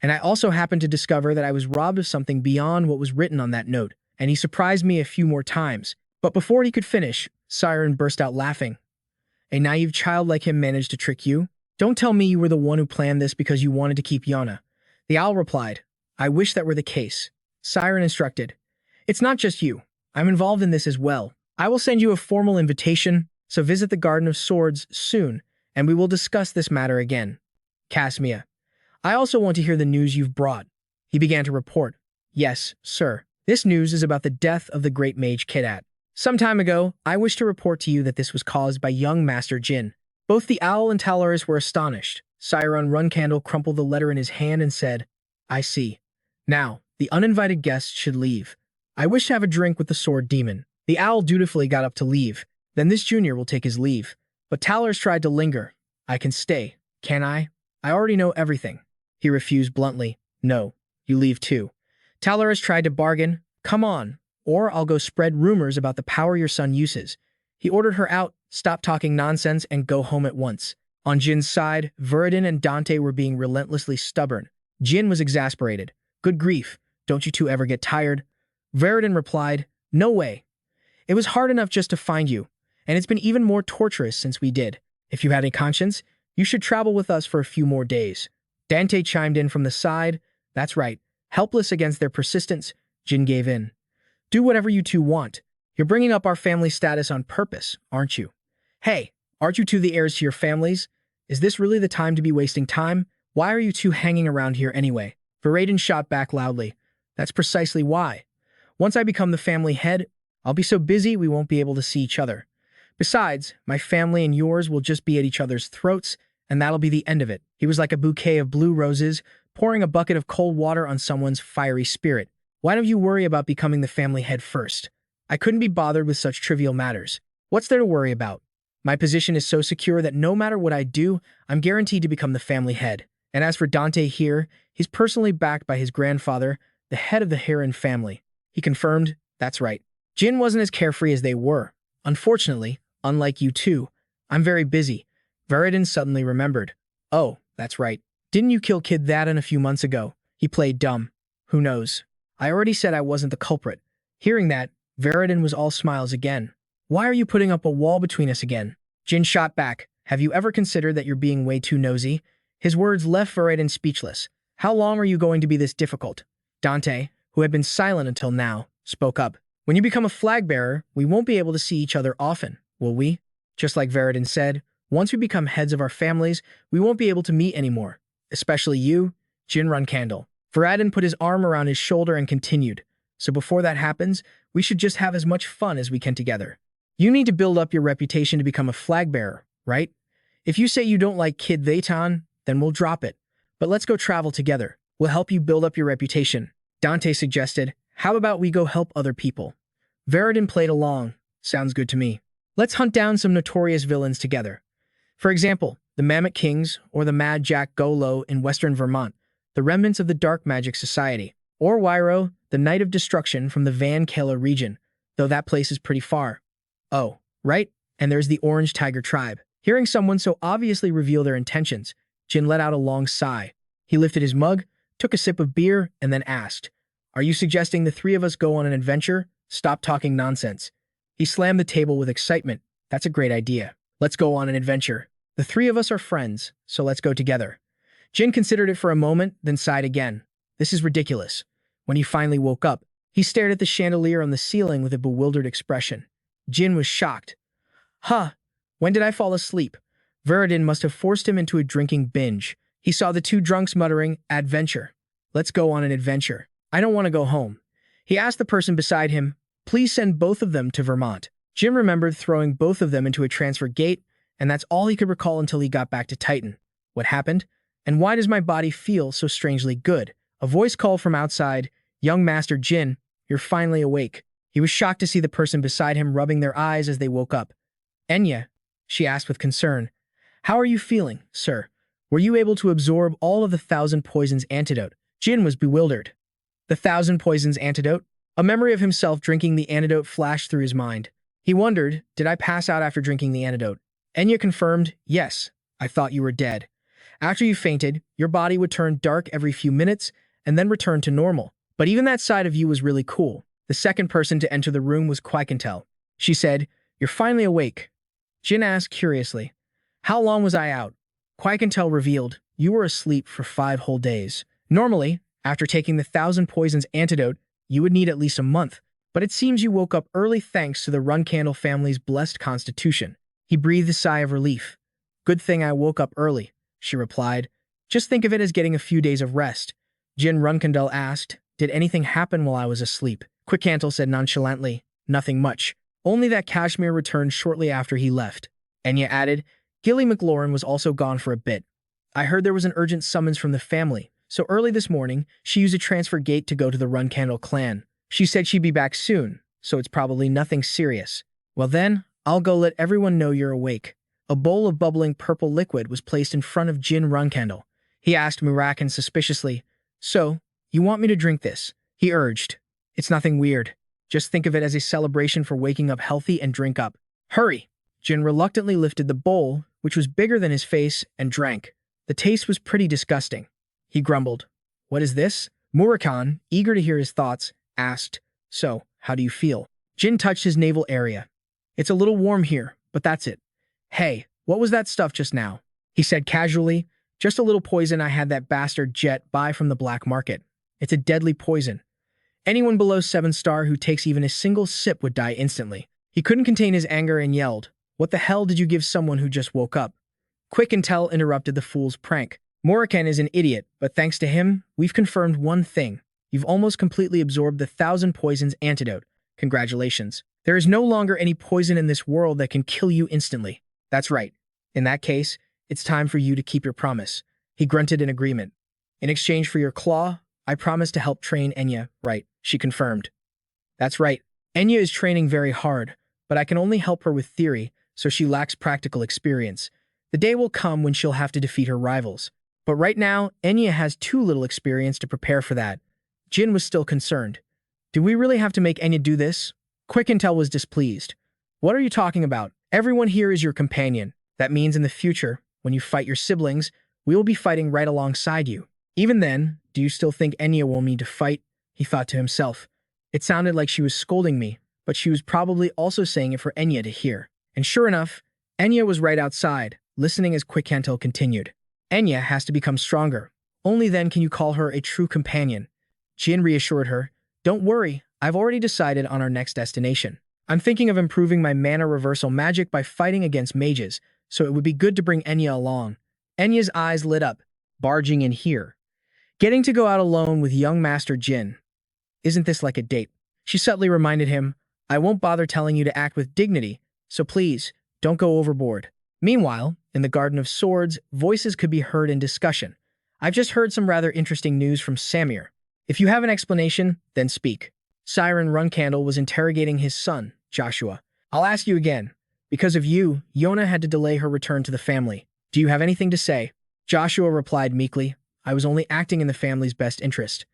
And I also happened to discover that I was robbed of something beyond what was written on that note, and he surprised me a few more times. But before he could finish, Siren burst out laughing. A naive child like him managed to trick you? Don't tell me you were the one who planned this because you wanted to keep Yona. The owl replied, I wish that were the case. Siren instructed, It's not just you. I'm involved in this as well. I will send you a formal invitation, so visit the Garden of Swords soon, and we will discuss this matter again. Casmia, I also want to hear the news you've brought. He began to report. Yes, sir. This news is about the death of the great mage Kidat. Some time ago, I wish to report to you that this was caused by young Master Jin. Both the owl and Talaris were astonished. Jin Runcandel crumpled the letter in his hand and said, I see. Now, the uninvited guests should leave. I wish to have a drink with the sword demon. The owl dutifully got up to leave. Then this junior will take his leave. But Talaris tried to linger. I can stay, can I? I already know everything. He refused bluntly. No, you leave too. Talaris tried to bargain. Come on, or I'll go spread rumors about the power your son uses. He ordered her out, stop talking nonsense, and go home at once. On Jin's side, Viridin and Dante were being relentlessly stubborn. Jin was exasperated. Good grief, don't you two ever get tired? Viridin replied, no way. It was hard enough just to find you, and it's been even more torturous since we did. If you had any conscience, you should travel with us for a few more days. Dante chimed in from the side. That's right. Helpless against their persistence, Jin gave in. Do whatever you two want. You're bringing up our family status on purpose, aren't you? Hey, aren't you two the heirs to your families? Is this really the time to be wasting time? Why are you two hanging around here anyway? Viridin shot back loudly. That's precisely why. Once I become the family head, I'll be so busy we won't be able to see each other. Besides, my family and yours will just be at each other's throats, and that'll be the end of it. He was like a bouquet of blue roses, pouring a bucket of cold water on someone's fiery spirit. Why don't you worry about becoming the family head first? I couldn't be bothered with such trivial matters. What's there to worry about? My position is so secure that no matter what I do, I'm guaranteed to become the family head. And as for Dante here, he's personally backed by his grandfather, the head of the Heir family. He confirmed, that's right. Jin wasn't as carefree as they were. Unfortunately, unlike you two, I'm very busy. Viridin suddenly remembered. Oh, that's right. Didn't you kill Kid Thatan a few months ago? He played dumb. Who knows? I already said I wasn't the culprit. Hearing that, Viridin was all smiles again. Why are you putting up a wall between us again? Jin shot back. Have you ever considered that you're being way too nosy? His words left Viridin speechless. How long are you going to be this difficult? Dante, who had been silent until now, spoke up. When you become a flag bearer, we won't be able to see each other often, will we? Just like Viridin said, once we become heads of our families, we won't be able to meet anymore. Especially you, Jin Runcandel. Viridin put his arm around his shoulder and continued. So before that happens, we should just have as much fun as we can together. You need to build up your reputation to become a flag bearer, right? If you say you don't like Kid Thatan, then we'll drop it. But let's go travel together. We'll help you build up your reputation. Dante suggested, how about we go help other people? Viridin played along. Sounds good to me. Let's hunt down some notorious villains together. For example, the Mammoth Kings or the Mad Jack Golo in western Vermont, the remnants of the Dark Magic Society, or Wyro, the Knight of Destruction from the Van Kela region, though that place is pretty far. Oh, right, and there's the Orange Tiger Tribe. Hearing someone so obviously reveal their intentions, Jin let out a long sigh. He lifted his mug, took a sip of beer, and then asked, Are you suggesting the three of us go on an adventure? Stop talking nonsense. He slammed the table with excitement. That's a great idea. Let's go on an adventure. The three of us are friends, so let's go together. Jin considered it for a moment, then sighed again. This is ridiculous. When he finally woke up, he stared at the chandelier on the ceiling with a bewildered expression. Jin was shocked. Huh, when did I fall asleep? Viridin must have forced him into a drinking binge. He saw the two drunks muttering, Adventure. Let's go on an adventure. I don't want to go home. He asked the person beside him, Please send both of them to Vermont. Jin remembered throwing both of them into a transfer gate, and that's all he could recall until he got back to Titan. What happened? And why does my body feel so strangely good? A voice called from outside, Young Master Jin, you're finally awake. He was shocked to see the person beside him rubbing their eyes as they woke up. Enya, she asked with concern, How are you feeling, sir? Were you able to absorb all of the 1,000 poisons antidote? Jin was bewildered. The 1,000 poisons antidote? A memory of himself drinking the antidote flashed through his mind. He wondered, did I pass out after drinking the antidote? Enya confirmed, yes, I thought you were dead. After you fainted, your body would turn dark every few minutes and then return to normal. But even that side of you was really cool. The second person to enter the room was Quaikentel. She said, You're finally awake. Jin asked curiously, How long was I out? Quaikentel revealed, You were asleep for 5 whole days. Normally, after taking the 1,000 poisons antidote, you would need at least a month, But it seems you woke up early thanks to the Runcandel family's blessed constitution. He breathed a sigh of relief. Good thing I woke up early, she replied. Just think of it as getting a few days of rest. Jin Runcandel asked, did anything happen while I was asleep? Quickcantle said nonchalantly, nothing much. Only that Kashmir returned shortly after he left. Enya added, Gilly McLaurin was also gone for a bit. I heard there was an urgent summons from the family, so early this morning, she used a transfer gate to go to the Runcandel clan. She said she'd be back soon, so it's probably nothing serious. Well then, I'll go let everyone know you're awake. A bowl of bubbling purple liquid was placed in front of Jin Runcandel. He asked Murakan suspiciously, So, you want me to drink this? He urged. It's nothing weird. Just think of it as a celebration for waking up healthy and drink up. Hurry! Jin reluctantly lifted the bowl, which was bigger than his face, and drank. The taste was pretty disgusting. He grumbled. What is this? Murakan, eager to hear his thoughts, asked, So, how do you feel? Jin touched his navel area. It's a little warm here, but that's it. Hey, what was that stuff just now? He said casually, Just a little poison I had that bastard Jet buy from the black market. It's a deadly poison. Anyone below 7-star who takes even a single sip would die instantly. He couldn't contain his anger and yelled, What the hell did you give someone who just woke up? Quickcantle interrupted the fool's prank. Murakan is an idiot, but thanks to him, we've confirmed one thing. You've almost completely absorbed the 1,000 poisons antidote. Congratulations. There is no longer any poison in this world that can kill you instantly. That's right. In that case, it's time for you to keep your promise. He grunted in agreement. In exchange for your claw, I promise to help train Enya, right? She confirmed. That's right. Enya is training very hard, but I can only help her with theory, so she lacks practical experience. The day will come when she'll have to defeat her rivals. But right now, Enya has too little experience to prepare for that. Jin was still concerned. Do we really have to make Enya do this? Quickcantle was displeased. What are you talking about? Everyone here is your companion. That means in the future, when you fight your siblings, we will be fighting right alongside you. Even then, do you still think Enya will need to fight? He thought to himself. It sounded like she was scolding me, but she was probably also saying it for Enya to hear. And sure enough, Enya was right outside, listening as Quickcantle continued. Enya has to become stronger. Only then can you call her a true companion. Jin reassured her, Don't worry, I've already decided on our next destination. I'm thinking of improving my mana reversal magic by fighting against mages, so it would be good to bring Enya along. Enya's eyes lit up, barging in here. Getting to go out alone with young Master Jin. Isn't this like a date? She subtly reminded him, I won't bother telling you to act with dignity, so please, don't go overboard. Meanwhile, in the Garden of Swords, voices could be heard in discussion. I've just heard some rather interesting news from Samir. If you have an explanation, then speak. Siren Runcandel was interrogating his son, Joshua. I'll ask you again. Because of you, Yona had to delay her return to the family. Do you have anything to say? Joshua replied meekly, I was only acting in the family's best interest.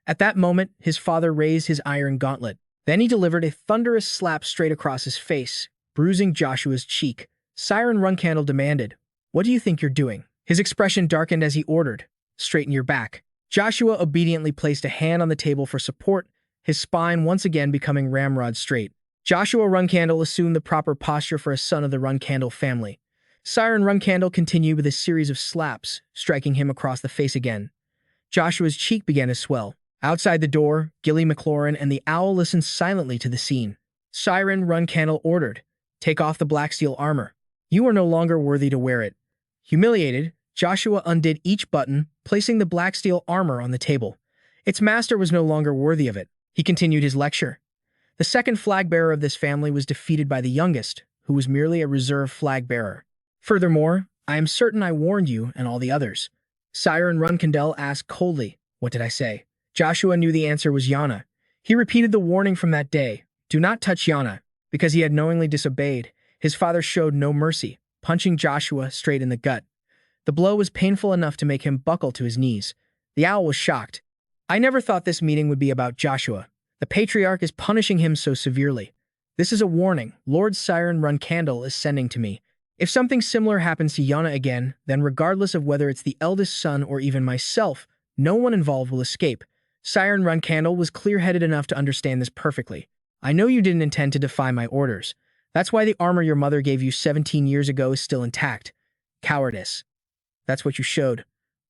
At that moment, his father raised his iron gauntlet. Then he delivered a thunderous slap straight across his face, bruising Joshua's cheek. Siren Runcandel demanded, What do you think you're doing? His expression darkened as he ordered, Straighten your back. Joshua obediently placed a hand on the table for support, his spine once again becoming ramrod straight. Joshua Runcandel assumed the proper posture for a son of the Runcandel family. Siren Runcandel continued with a series of slaps, striking him across the face again. Joshua's cheek began to swell. Outside the door, Gilly McLaurin and the owl listened silently to the scene. Siren Runcandel ordered, Take off the black steel armor. You are no longer worthy to wear it. Humiliated, Joshua undid each button, placing the black steel armor on the table. Its master was no longer worthy of it. He continued his lecture. The second flag-bearer of this family was defeated by the youngest, who was merely a reserve flag-bearer. Furthermore, I am certain I warned you and all the others. Siren Runcandel asked coldly, What did I say? Joshua knew the answer was Yana. He repeated the warning from that day, Do not touch Yana. Because he had knowingly disobeyed, his father showed no mercy, punching Joshua straight in the gut. The blow was painful enough to make him buckle to his knees. The owl was shocked. I never thought this meeting would be about Joshua. The Patriarch is punishing him so severely. This is a warning Lord Siren Runcandel is sending to me. If something similar happens to Yana again, then regardless of whether it's the eldest son or even myself, no one involved will escape. Siren Runcandel was clear-headed enough to understand this perfectly. I know you didn't intend to defy my orders. That's why the armor your mother gave you 17 years ago is still intact. Cowardice. That's what you showed.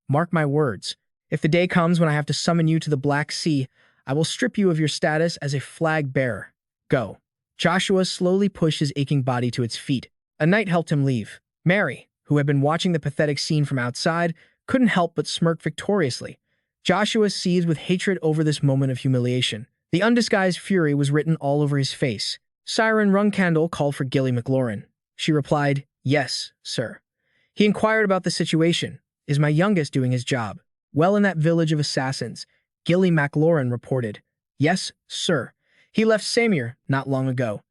Mark my words. If the day comes when I have to summon you to the Black Sea, I will strip you of your status as a flag bearer. Go." Joshua slowly pushed his aching body to its feet. A knight helped him leave. Mary, who had been watching the pathetic scene from outside, couldn't help but smirk victoriously. Joshua seethed with hatred over this moment of humiliation. The undisguised fury was written all over his face. Siren Runcandel called for Gilly McLaurin. She replied, "Yes, sir." He inquired about the situation. "Is my youngest doing his job well in that village of assassins?" Gilly McLaurin reported, "Yes, sir. He left Samir not long ago.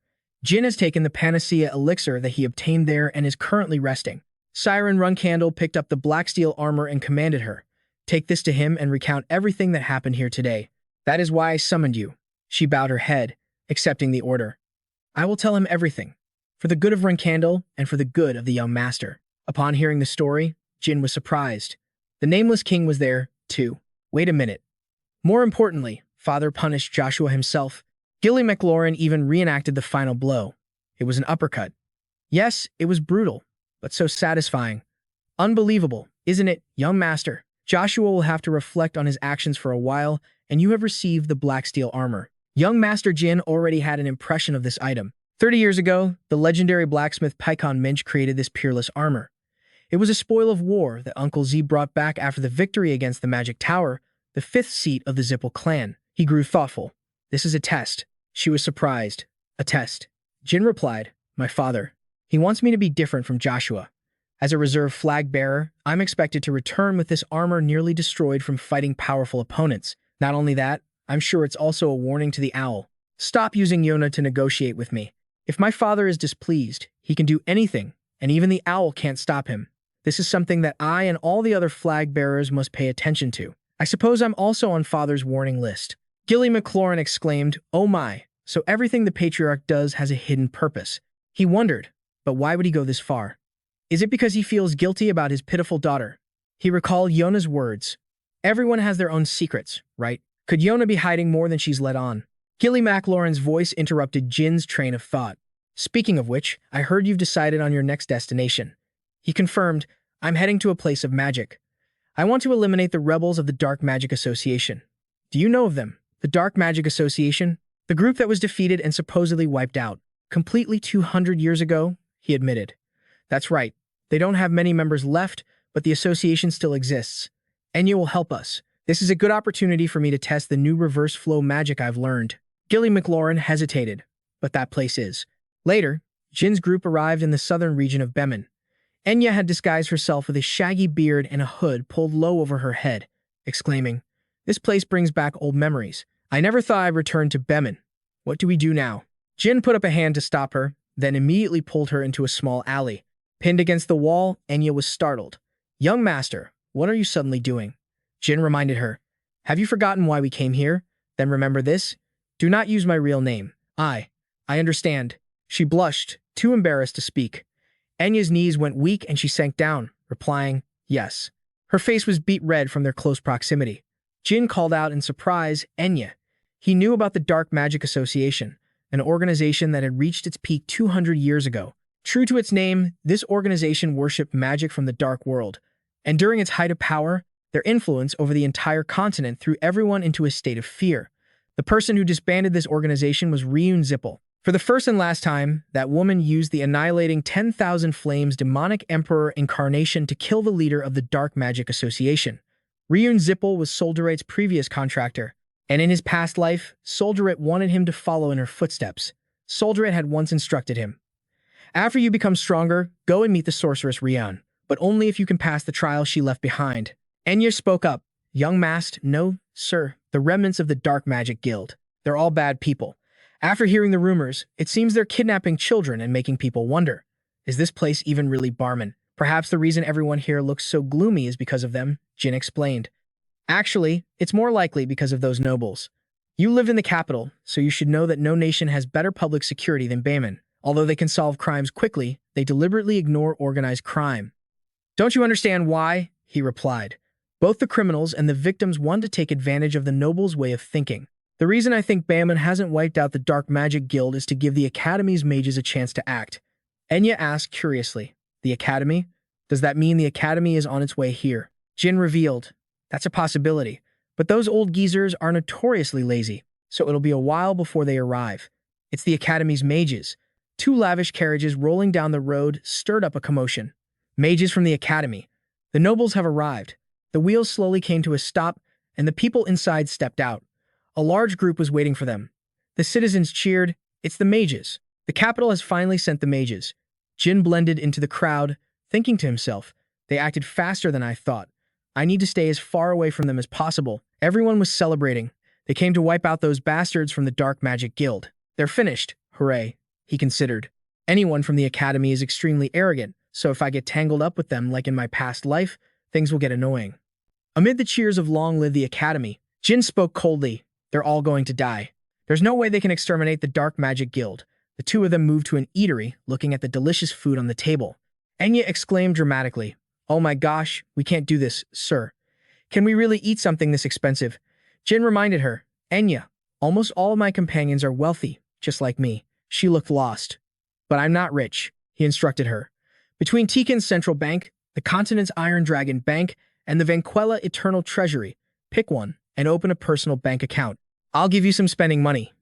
Jin has taken the panacea elixir that he obtained there and is currently resting." Siren Runcandel picked up the black steel armor and commanded her, "Take this to him and recount everything that happened here today. That is why I summoned you." She bowed her head, accepting the order. "I will tell him everything, for the good of Runcandel and for the good of the young master." Upon hearing the story, Jin was surprised. The Nameless King was there, too. Wait a minute. More importantly, Father punished Joshua himself. Gilly McLaurin even reenacted the final blow. It was an uppercut. Yes, it was brutal, but so satisfying. Unbelievable, isn't it, young master? Joshua will have to reflect on his actions for a while, and you have received the black steel armor. Young Master Jin already had an impression of this item. 30 years ago, the legendary blacksmith Paikon Minch created this peerless armor. It was a spoil of war that Uncle Z brought back after the victory against the Magic Tower, the 5th seat of the Zippel clan. He grew thoughtful. "This is a test." She was surprised. "A test?" Jin replied, "My father. He wants me to be different from Joshua. As a reserve flag bearer, I'm expected to return with this armor nearly destroyed from fighting powerful opponents. Not only that, I'm sure it's also a warning to the owl. Stop using Yona to negotiate with me. If my father is displeased, he can do anything, and even the owl can't stop him. This is something that I and all the other flag bearers must pay attention to. I suppose I'm also on father's warning list." Gilly McLaurin exclaimed, "Oh my, so everything the Patriarch does has a hidden purpose." He wondered, but why would he go this far? Is it because he feels guilty about his pitiful daughter? He recalled Yona's words. Everyone has their own secrets, right? Could Yona be hiding more than she's let on? Gilly McLaurin's voice interrupted Jin's train of thought. "Speaking of which, I heard you've decided on your next destination." He confirmed, "I'm heading to a place of magic. I want to eliminate the rebels of the Dark Magic Association." "Do you know of them? The Dark Magic Association?" "The group that was defeated and supposedly wiped out completely 200 years ago," he admitted. "That's right. They don't have many members left, but the association still exists. Enya will help us. This is a good opportunity for me to test the new reverse flow magic I've learned." Gilly McLaurin hesitated, "But that place is." Later, Jin's group arrived in the southern region of Bemin. Enya had disguised herself with a shaggy beard and a hood pulled low over her head, exclaiming, "This place brings back old memories. I never thought I'd return to Bemin. What do we do now?" Jin put up a hand to stop her, then immediately pulled her into a small alley. Pinned against the wall, Enya was startled. "Young master, what are you suddenly doing?" Jin reminded her, "Have you forgotten why we came here? Then remember this. Do not use my real name. I understand." She blushed, too embarrassed to speak. Enya's knees went weak and she sank down, replying, "Yes." Her face was beet red from their close proximity. Jin called out in surprise, "Enya." He knew about the Dark Magic Association, an organization that had reached its peak 200 years ago. True to its name, this organization worshipped magic from the dark world, and during its height of power, their influence over the entire continent threw everyone into a state of fear. The person who disbanded this organization was Ryun Zippel. For the first and last time, that woman used the annihilating 10,000 Flames demonic emperor incarnation to kill the leader of the Dark Magic Association. Ryun Zippel was Solderet's previous contractor, and in his past life, Solderet wanted him to follow in her footsteps. Solderet had once instructed him, "After you become stronger, go and meet the sorceress Ryun, but only if you can pass the trial she left behind." Enya spoke up, "Young Mast, no, sir, the remnants of the Dark Magic Guild. They're all bad people. After hearing the rumors, it seems they're kidnapping children and making people wonder, is this place even really Barman? Perhaps the reason everyone here looks so gloomy is because of them," Jin explained. "Actually, it's more likely because of those nobles. You live in the capital, so you should know that no nation has better public security than Bayman. Although they can solve crimes quickly, they deliberately ignore organized crime." "Don't you understand why?" he replied. "Both the criminals and the victims want to take advantage of the nobles' way of thinking. The reason I think Bayman hasn't wiped out the Dark Magic Guild is to give the Academy's mages a chance to act." Enya asked curiously, "The Academy? Does that mean the Academy is on its way here?" Jin revealed, "That's a possibility, But those old geezers are notoriously lazy, so it'll be a while before they arrive. It's the Academy's mages. Two lavish carriages rolling down the road stirred up a commotion. Mages from the Academy. The nobles have arrived. The wheels slowly came to a stop, and the people inside stepped out. A large group was waiting for them. The citizens cheered. It's the mages. The capital has finally sent the mages. Jin blended into the crowd, thinking to himself, they acted faster than I thought. I need to stay as far away from them as possible. Everyone was celebrating. They came to wipe out those bastards from the Dark Magic Guild. They're finished. Hooray, he considered. Anyone from the Academy is extremely arrogant, so if I get tangled up with them like in my past life, things will get annoying. Amid the cheers of Long Live the Academy, Jin spoke coldly. They're all going to die. There's no way they can exterminate the Dark Magic Guild. The two of them moved to an eatery, looking at the delicious food on the table. Enya exclaimed dramatically, "Oh my gosh, we can't do this, sir. Can we really eat something this expensive?" Jin reminded her, "Enya, almost all of my companions are wealthy, just like me." She looked lost. "But I'm not rich," he instructed her. "Between Tikan's Central Bank, the continent's Iron Dragon Bank, and the Vanquella Eternal Treasury, pick one and open a personal bank account. I'll give you some spending money."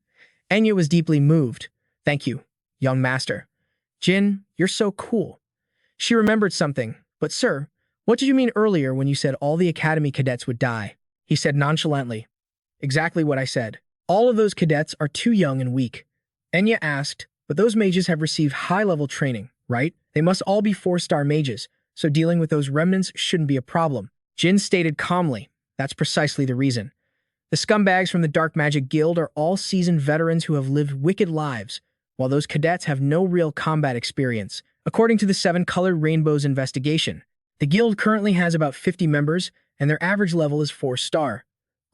Enya was deeply moved. "Thank you, young master." "Jin, you're so cool." She remembered something. "But sir, what did you mean earlier when you said all the Academy cadets would die?" He said nonchalantly. "Exactly what I said. All of those cadets are too young and weak." Enya asked, "But those mages have received high-level training, right? They must all be 4-star mages, so dealing with those remnants shouldn't be a problem." Jin stated calmly, "That's precisely the reason. The scumbags from the Dark Magic Guild are all seasoned veterans who have lived wicked lives, while those cadets have no real combat experience." According to the Seven Colored Rainbows investigation, the guild currently has about 50 members, and their average level is 4-star.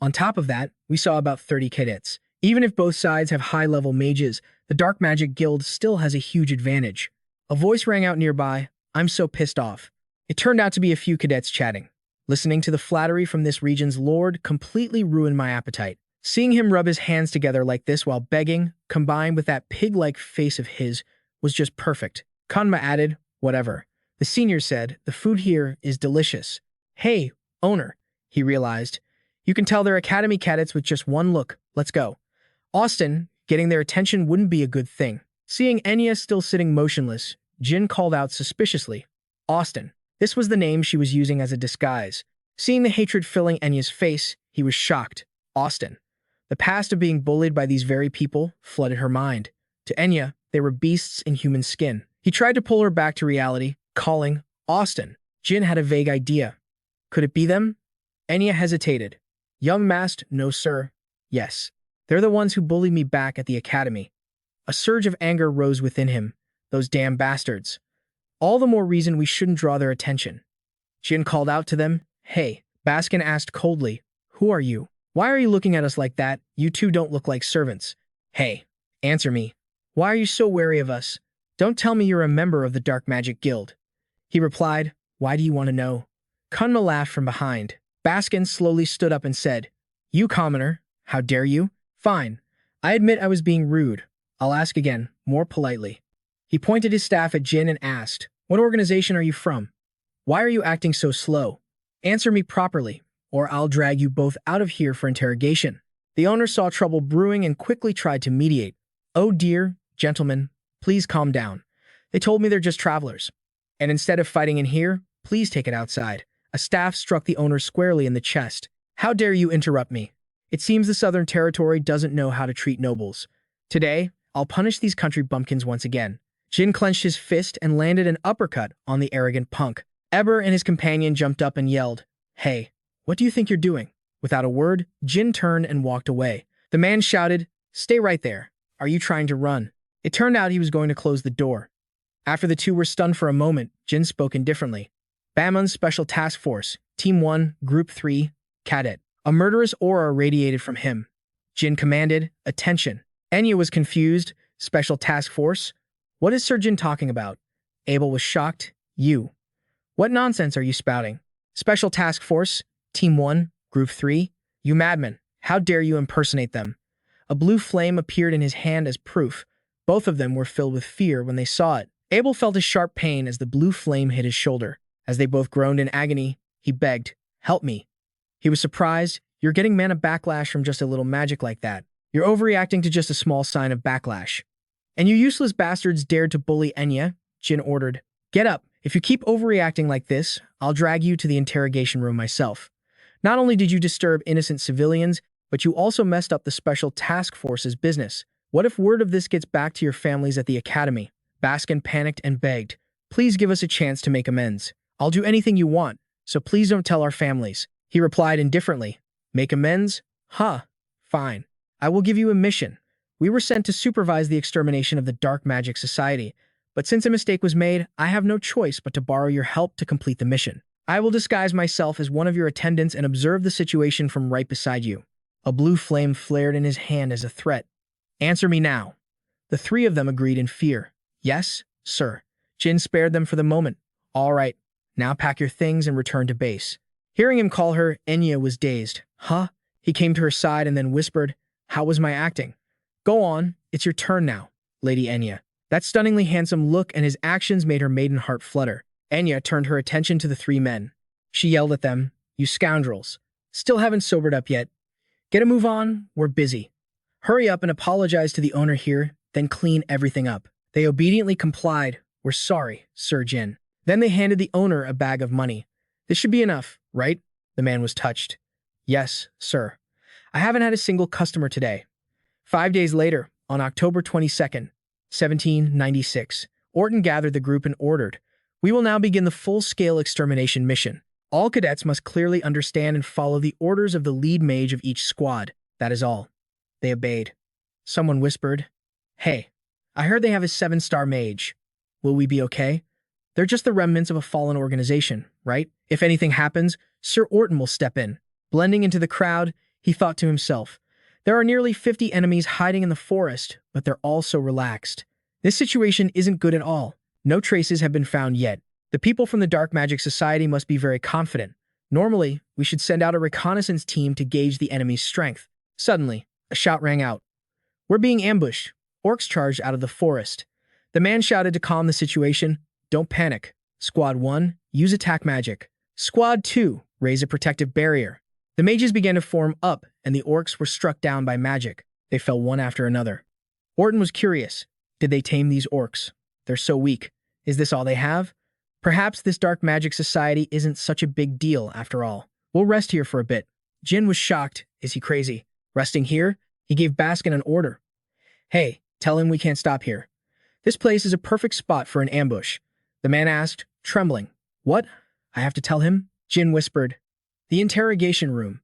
On top of that, we saw about 30 cadets. Even if both sides have high-level mages, the Dark Magic Guild still has a huge advantage. A voice rang out nearby, "I'm so pissed off." It turned out to be a few cadets chatting. Listening to the flattery from this region's lord completely ruined my appetite. Seeing him rub his hands together like this while begging, combined with that pig-like face of his, was just perfect. Kanma added, "Whatever." The senior said, "The food here is delicious." "Hey, owner," he realized. "You can tell they're Academy cadets with just one look. Let's go." Austin, getting their attention wouldn't be a good thing. Seeing Enya still sitting motionless, Jin called out suspiciously, "Austin." This was the name she was using as a disguise. Seeing the hatred filling Enya's face, he was shocked. Austin. The past of being bullied by these very people flooded her mind. To Enya, they were beasts in human skin. He tried to pull her back to reality, calling, "Austin." Jin had a vague idea. Could it be them? Enya hesitated. "Young Mast, no sir." "Yes. They're the ones who bullied me back at the Academy." A surge of anger rose within him. Those damn bastards. All the more reason we shouldn't draw their attention. Jin called out to them, "Hey." Baskin asked coldly, "Who are you? Why are you looking at us like that? You two don't look like servants." "Hey, answer me. Why are you so wary of us? Don't tell me you're a member of the Dark Magic Guild." He replied, "Why do you want to know?" Kunma laughed from behind. Baskin slowly stood up and said, "You commoner, how dare you?" "Fine. I admit I was being rude. I'll ask again, more politely." He pointed his staff at Jin and asked, "What organization are you from? Why are you acting so slow? Answer me properly, or I'll drag you both out of here for interrogation." The owner saw trouble brewing and quickly tried to mediate. "Oh dear, gentlemen, please calm down. They told me they're just travelers. And instead of fighting in here, please take it outside." A staff struck the owner squarely in the chest. "How dare you interrupt me? It seems the Southern Territory doesn't know how to treat nobles. Today, I'll punish these country bumpkins once again." Jin clenched his fist and landed an uppercut on the arrogant punk. Eber and his companion jumped up and yelled, "Hey, what do you think you're doing?" Without a word, Jin turned and walked away. The man shouted, "Stay right there. Are you trying to run?" It turned out he was going to close the door. After the two were stunned for a moment, Jin spoke indifferently. "Bamon's Special Task Force, Team 1, Group 3, Cadet." A murderous aura radiated from him. Jin commanded, "Attention." Enya was confused. "Special Task Force? What is Sir Jin talking about?" Abel was shocked. "You. What nonsense are you spouting? Special Task Force, Team 1, Group 3? You madman. How dare you impersonate them?" A blue flame appeared in his hand as proof. Both of them were filled with fear when they saw it. Abel felt a sharp pain as the blue flame hit his shoulder. As they both groaned in agony, he begged, "Help me." He was surprised, You're getting mana backlash from just a little magic like that. You're overreacting to just a small sign of backlash. And you useless bastards dared to bully Enya, Jin ordered. Get up. If you keep overreacting like this, I'll drag you to the interrogation room myself. Not only did you disturb innocent civilians, but you also messed up the Special Task Force's business. What if word of this gets back to your families at the academy? Baskin panicked and begged. Please give us a chance to make amends. I'll do anything you want, so please don't tell our families. He replied indifferently. Make amends? Huh. Fine. I will give you a mission. We were sent to supervise the extermination of the Dark Magic Society, but since a mistake was made, I have no choice but to borrow your help to complete the mission. I will disguise myself as one of your attendants and observe the situation from right beside you. A blue flame flared in his hand as a threat. Answer me now. The three of them agreed in fear. Yes, sir. Jin spared them for the moment. All right, now pack your things and return to base. Hearing him call her, Enya was dazed. Huh? He came to her side and then whispered, How was my acting? Go on, it's your turn now, Lady Enya. That stunningly handsome look and his actions made her maiden heart flutter. Enya turned her attention to the three men. She yelled at them, You scoundrels. Still haven't sobered up yet. Get a move on, we're busy. Hurry up and apologize to the owner here, then clean everything up. They obediently complied. We're sorry, Sir Jin. Then they handed the owner a bag of money. This should be enough, right? The man was touched. Yes, sir. I haven't had a single customer today. 5 days later, on October 22nd, 1796, Orton gathered the group and ordered, We will now begin the full-scale extermination mission. All cadets must clearly understand and follow the orders of the lead mage of each squad. That is all. They obeyed. Someone whispered, Hey, I heard they have a 7-star mage. Will we be okay? They're just the remnants of a fallen organization, right? If anything happens, Sir Orton will step in. Blending into the crowd, he thought to himself, There are nearly 50 enemies hiding in the forest, but they're all so relaxed. This situation isn't good at all. No traces have been found yet. The people from the Dark Magic Society must be very confident. Normally, we should send out a reconnaissance team to gauge the enemy's strength. Suddenly, a shout rang out. We're being ambushed. Orcs charged out of the forest. The man shouted to calm the situation. Don't panic. Squad 1, use attack magic. Squad 2, raise a protective barrier. The mages began to form up, and the orcs were struck down by magic. They fell one after another. Orton was curious. Did they tame these orcs? They're so weak. Is this all they have? Perhaps this Dark Magic Society isn't such a big deal after all. We'll rest here for a bit. Jin was shocked. Is he crazy? Resting here? He gave Baskin an order. Hey, tell him we can't stop here. This place is a perfect spot for an ambush. The man asked, trembling. What? I have to tell him? Jin whispered. The interrogation room.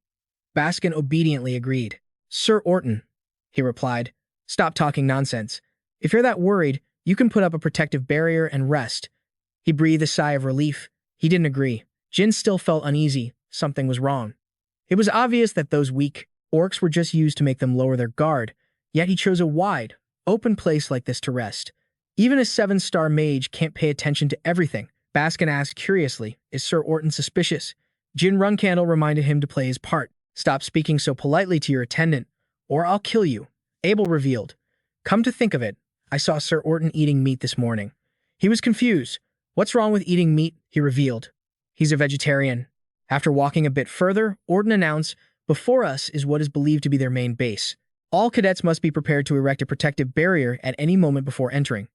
Baskin obediently agreed. Sir Orton, he replied. Stop talking nonsense. If you're that worried, you can put up a protective barrier and rest. He breathed a sigh of relief. He didn't agree. Jin still felt uneasy. Something was wrong. It was obvious that those weak orcs were just used to make them lower their guard, yet he chose a wide, open place like this to rest. Even a 7-star mage can't pay attention to everything. Baskin asked curiously, Is Sir Orton suspicious? Jin Runcandel reminded him to play his part. Stop speaking so politely to your attendant, or I'll kill you. Abel revealed. Come to think of it, I saw Sir Orton eating meat this morning. He was confused. What's wrong with eating meat? He revealed. He's a vegetarian. After walking a bit further, Orton announced, Before us is what is believed to be their main base. All cadets must be prepared to erect a protective barrier at any moment before entering.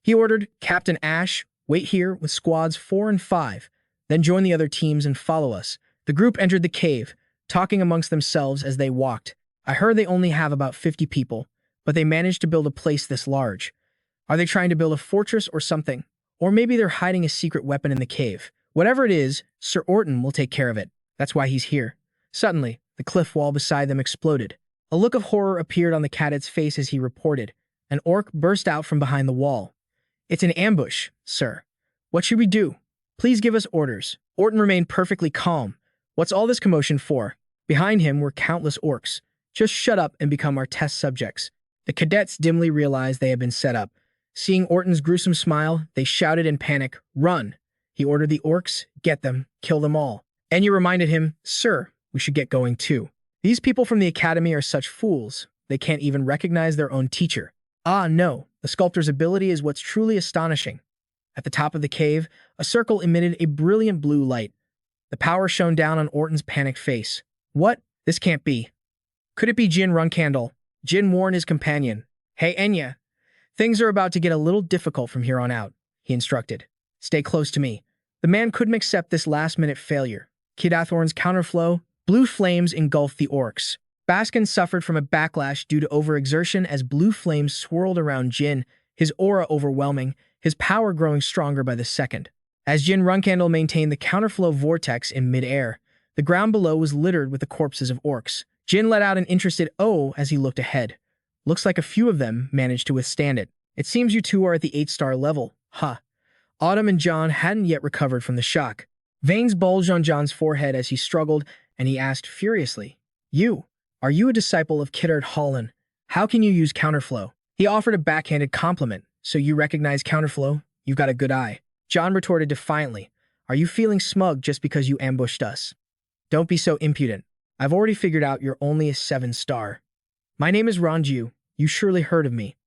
He ordered, Captain Ash, wait here with squads 4 and 5, then join the other teams and follow us. The group entered the cave, talking amongst themselves as they walked. I heard they only have about 50 people, but they managed to build a place this large. Are they trying to build a fortress or something? Or maybe they're hiding a secret weapon in the cave. Whatever it is, Sir Orton will take care of it. That's why he's here. Suddenly, the cliff wall beside them exploded. A look of horror appeared on the cadet's face as he reported. An orc burst out from behind the wall. It's an ambush, sir. What should we do? Please give us orders. Orton remained perfectly calm. What's all this commotion for? Behind him were countless orcs. Just shut up and become our test subjects. The cadets dimly realized they had been set up. Seeing Orton's gruesome smile, they shouted in panic, Run! He ordered the orcs, get them, kill them all. Enya reminded him, Sir, we should get going too. These people from the academy are such fools, they can't even recognize their own teacher. Ah, no, the sculptor's ability is what's truly astonishing. At the top of the cave, a circle emitted a brilliant blue light. The power shone down on Orton's panicked face. What? This can't be. Could it be Jin Runcandel? Jin warned his companion. Hey, Enya. Things are about to get a little difficult from here on out, he instructed. Stay close to me. The man couldn't accept this last-minute failure. Kedathorn's counterflow, blue flames engulfed the orcs. Baskin suffered from a backlash due to overexertion as blue flames swirled around Jin, his aura overwhelming, his power growing stronger by the second. As Jin Runcandel maintained the counterflow vortex in mid-air, the ground below was littered with the corpses of orcs. Jin let out an interested "oh" as he looked ahead. Looks like a few of them managed to withstand it. It seems you two are at the 8-star level, huh? Autumn and John hadn't yet recovered from the shock. Veins bulged on John's forehead as he struggled, and he asked furiously, Are you a disciple of Kiddard Holland? How can you use counterflow? He offered a backhanded compliment. So you recognize counterflow? You've got a good eye. John retorted defiantly. Are you feeling smug just because you ambushed us? Don't be so impudent. I've already figured out you're only a 7-star. My name is Ranju. You surely heard of me.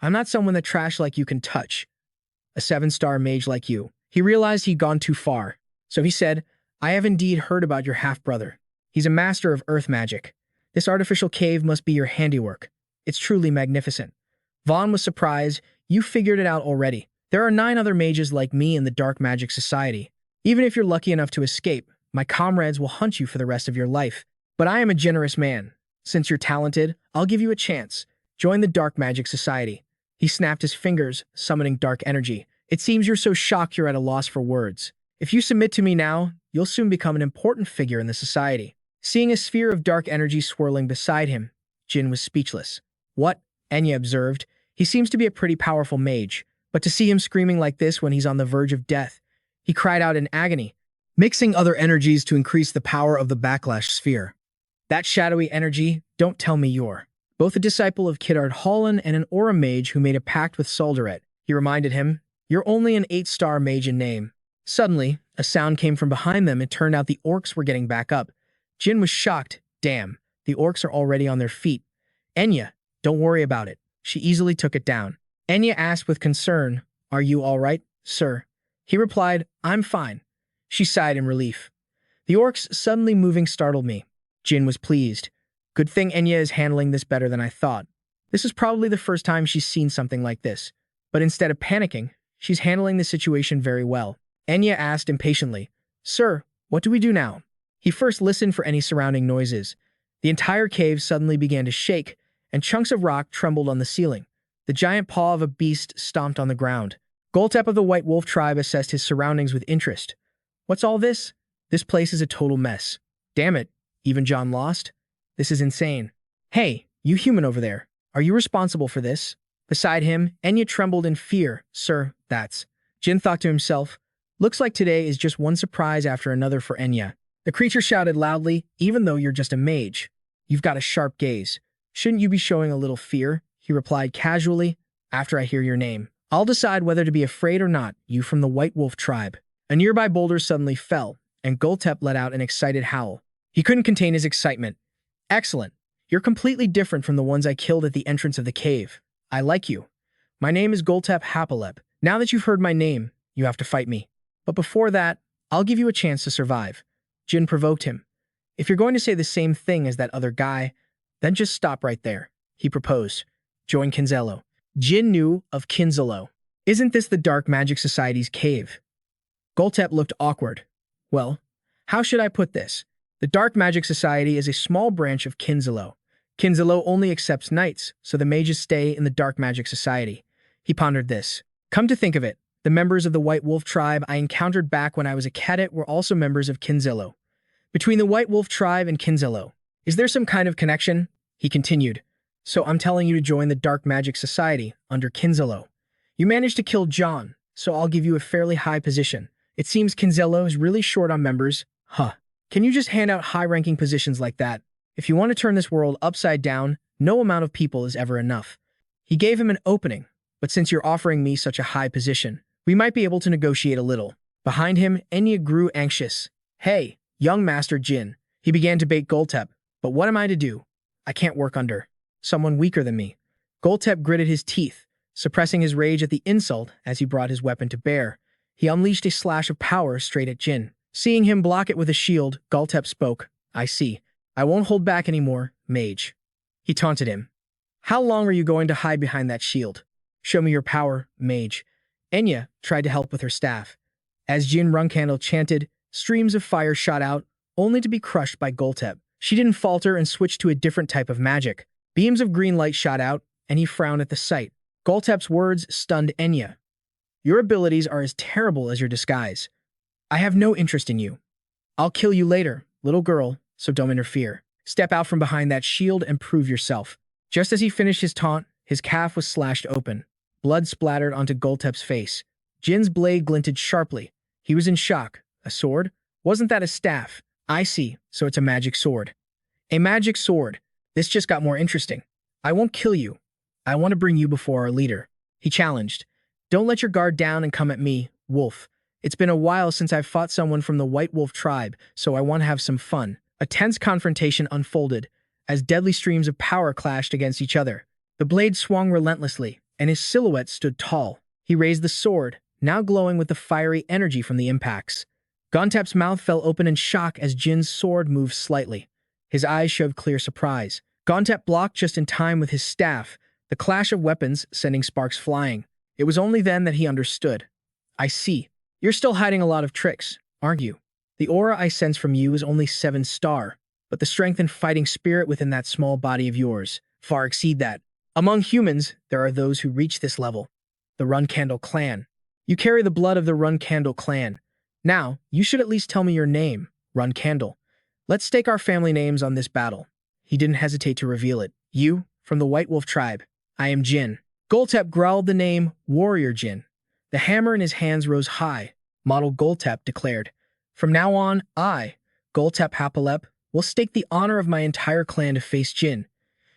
I'm not someone that trash like you can touch. A 7-star mage like you. He realized he'd gone too far. So he said, I have indeed heard about your half-brother. He's a master of earth magic. This artificial cave must be your handiwork. It's truly magnificent. Vaughn was surprised. You figured it out already. There are 9 other mages like me in the Dark Magic Society. Even if you're lucky enough to escape, my comrades will hunt you for the rest of your life. But I am a generous man. Since you're talented, I'll give you a chance. Join the Dark Magic Society. He snapped his fingers, summoning dark energy. It seems you're so shocked you're at a loss for words. If you submit to me now, you'll soon become an important figure in the society. Seeing a sphere of dark energy swirling beside him, Jin was speechless. What? Enya observed. He seems to be a pretty powerful mage, but to see him screaming like this when he's on the verge of death, he cried out in agony, mixing other energies to increase the power of the backlash sphere. That shadowy energy, don't tell me you're both a disciple of Kiddard Holland and an aura mage who made a pact with Solderet. He reminded him, you're only an 8-star mage in name. Suddenly, a sound came from behind them. It turned out the orcs were getting back up. Jin was shocked. Damn, the orcs are already on their feet. Enya, don't worry about it. She easily took it down. Enya asked with concern, Are you all right, sir? He replied, I'm fine. She sighed in relief. The orcs suddenly moving startled me. Jin was pleased. Good thing Enya is handling this better than I thought. This is probably the first time she's seen something like this. But instead of panicking, she's handling the situation very well. Enya asked impatiently, Sir, what do we do now? He first listened for any surrounding noises. The entire cave suddenly began to shake, and chunks of rock trembled on the ceiling. The giant paw of a beast stomped on the ground. Goltep of the White Wolf tribe assessed his surroundings with interest. What's all this? This place is a total mess. Damn it, even John lost? This is insane. Hey, you human over there. Are you responsible for this? Beside him, Enya trembled in fear. Sir, that's... Jin thought to himself, looks like today is just one surprise after another for Enya. The creature shouted loudly, even though you're just a mage. You've got a sharp gaze. Shouldn't you be showing a little fear? He replied casually, after I hear your name. I'll decide whether to be afraid or not, you from the White Wolf tribe. A nearby boulder suddenly fell, and Goltep let out an excited howl. He couldn't contain his excitement. Excellent. You're completely different from the ones I killed at the entrance of the cave. I like you. My name is Goltep Hapalep. Now that you've heard my name, you have to fight me. But before that, I'll give you a chance to survive. Jin provoked him. If you're going to say the same thing as that other guy, then just stop right there. He proposed. Join Kinzello. Jin knew of Kinzello. Isn't this the Dark Magic Society's cave? Goltep looked awkward. Well, how should I put this? The Dark Magic Society is a small branch of Kinzello. Kinzello only accepts knights, so the mages stay in the Dark Magic Society. He pondered this. Come to think of it, the members of the White Wolf tribe I encountered back when I was a cadet were also members of Kinzello. Between the White Wolf tribe and Kinzello, is there some kind of connection? He continued. So I'm telling you to join the Dark Magic Society under Kinzello. You managed to kill John, so I'll give you a fairly high position. It seems Kinzello is really short on members. Huh. Can you just hand out high-ranking positions like that? If you want to turn this world upside down, no amount of people is ever enough. He gave him an opening, but since you're offering me such a high position, we might be able to negotiate a little. Behind him, Enya grew anxious. Hey, young Master Jin. He began to bait Goltep. But what am I to do? I can't work under someone weaker than me. Goltep gritted his teeth, suppressing his rage at the insult as he brought his weapon to bear. He unleashed a slash of power straight at Jin. Seeing him block it with a shield, Goltep spoke. I see. I won't hold back anymore, mage. He taunted him. How long are you going to hide behind that shield? Show me your power, mage. Enya tried to help with her staff. As Jin Runcandel chanted, streams of fire shot out, only to be crushed by Goltep. She didn't falter and switched to a different type of magic. Beams of green light shot out, and he frowned at the sight. Goltep's words stunned Enya. Your abilities are as terrible as your disguise. I have no interest in you. I'll kill you later, little girl, so don't interfere. Step out from behind that shield and prove yourself. Just as he finished his taunt, his calf was slashed open. Blood splattered onto Goltep's face. Jin's blade glinted sharply. He was in shock. A sword? Wasn't that a staff? I see, so it's a magic sword. A magic sword. This just got more interesting. I won't kill you. I want to bring you before our leader. He challenged. Don't let your guard down and come at me, wolf. It's been a while since I've fought someone from the White Wolf tribe, so I want to have some fun. A tense confrontation unfolded, as deadly streams of power clashed against each other. The blade swung relentlessly, and his silhouette stood tall. He raised the sword, now glowing with the fiery energy from the impacts. Gontep's mouth fell open in shock as Jin's sword moved slightly. His eyes showed clear surprise. Gontep blocked just in time with his staff, the clash of weapons sending sparks flying. It was only then that he understood. I see. You're still hiding a lot of tricks, aren't you? The aura I sense from you is only 7-star, but the strength and fighting spirit within that small body of yours far exceed that. Among humans, there are those who reach this level. The Runcandel clan. You carry the blood of the Runcandel clan. Now, you should at least tell me your name, Runcandel. Let's stake our family names on this battle. He didn't hesitate to reveal it. You, from the White Wolf tribe. I am Jin. Goltep growled the name Warrior Jin. The hammer in his hands rose high. Model Goltep declared, From now on, I, Goltep Hapalep, will stake the honor of my entire clan to face Jin.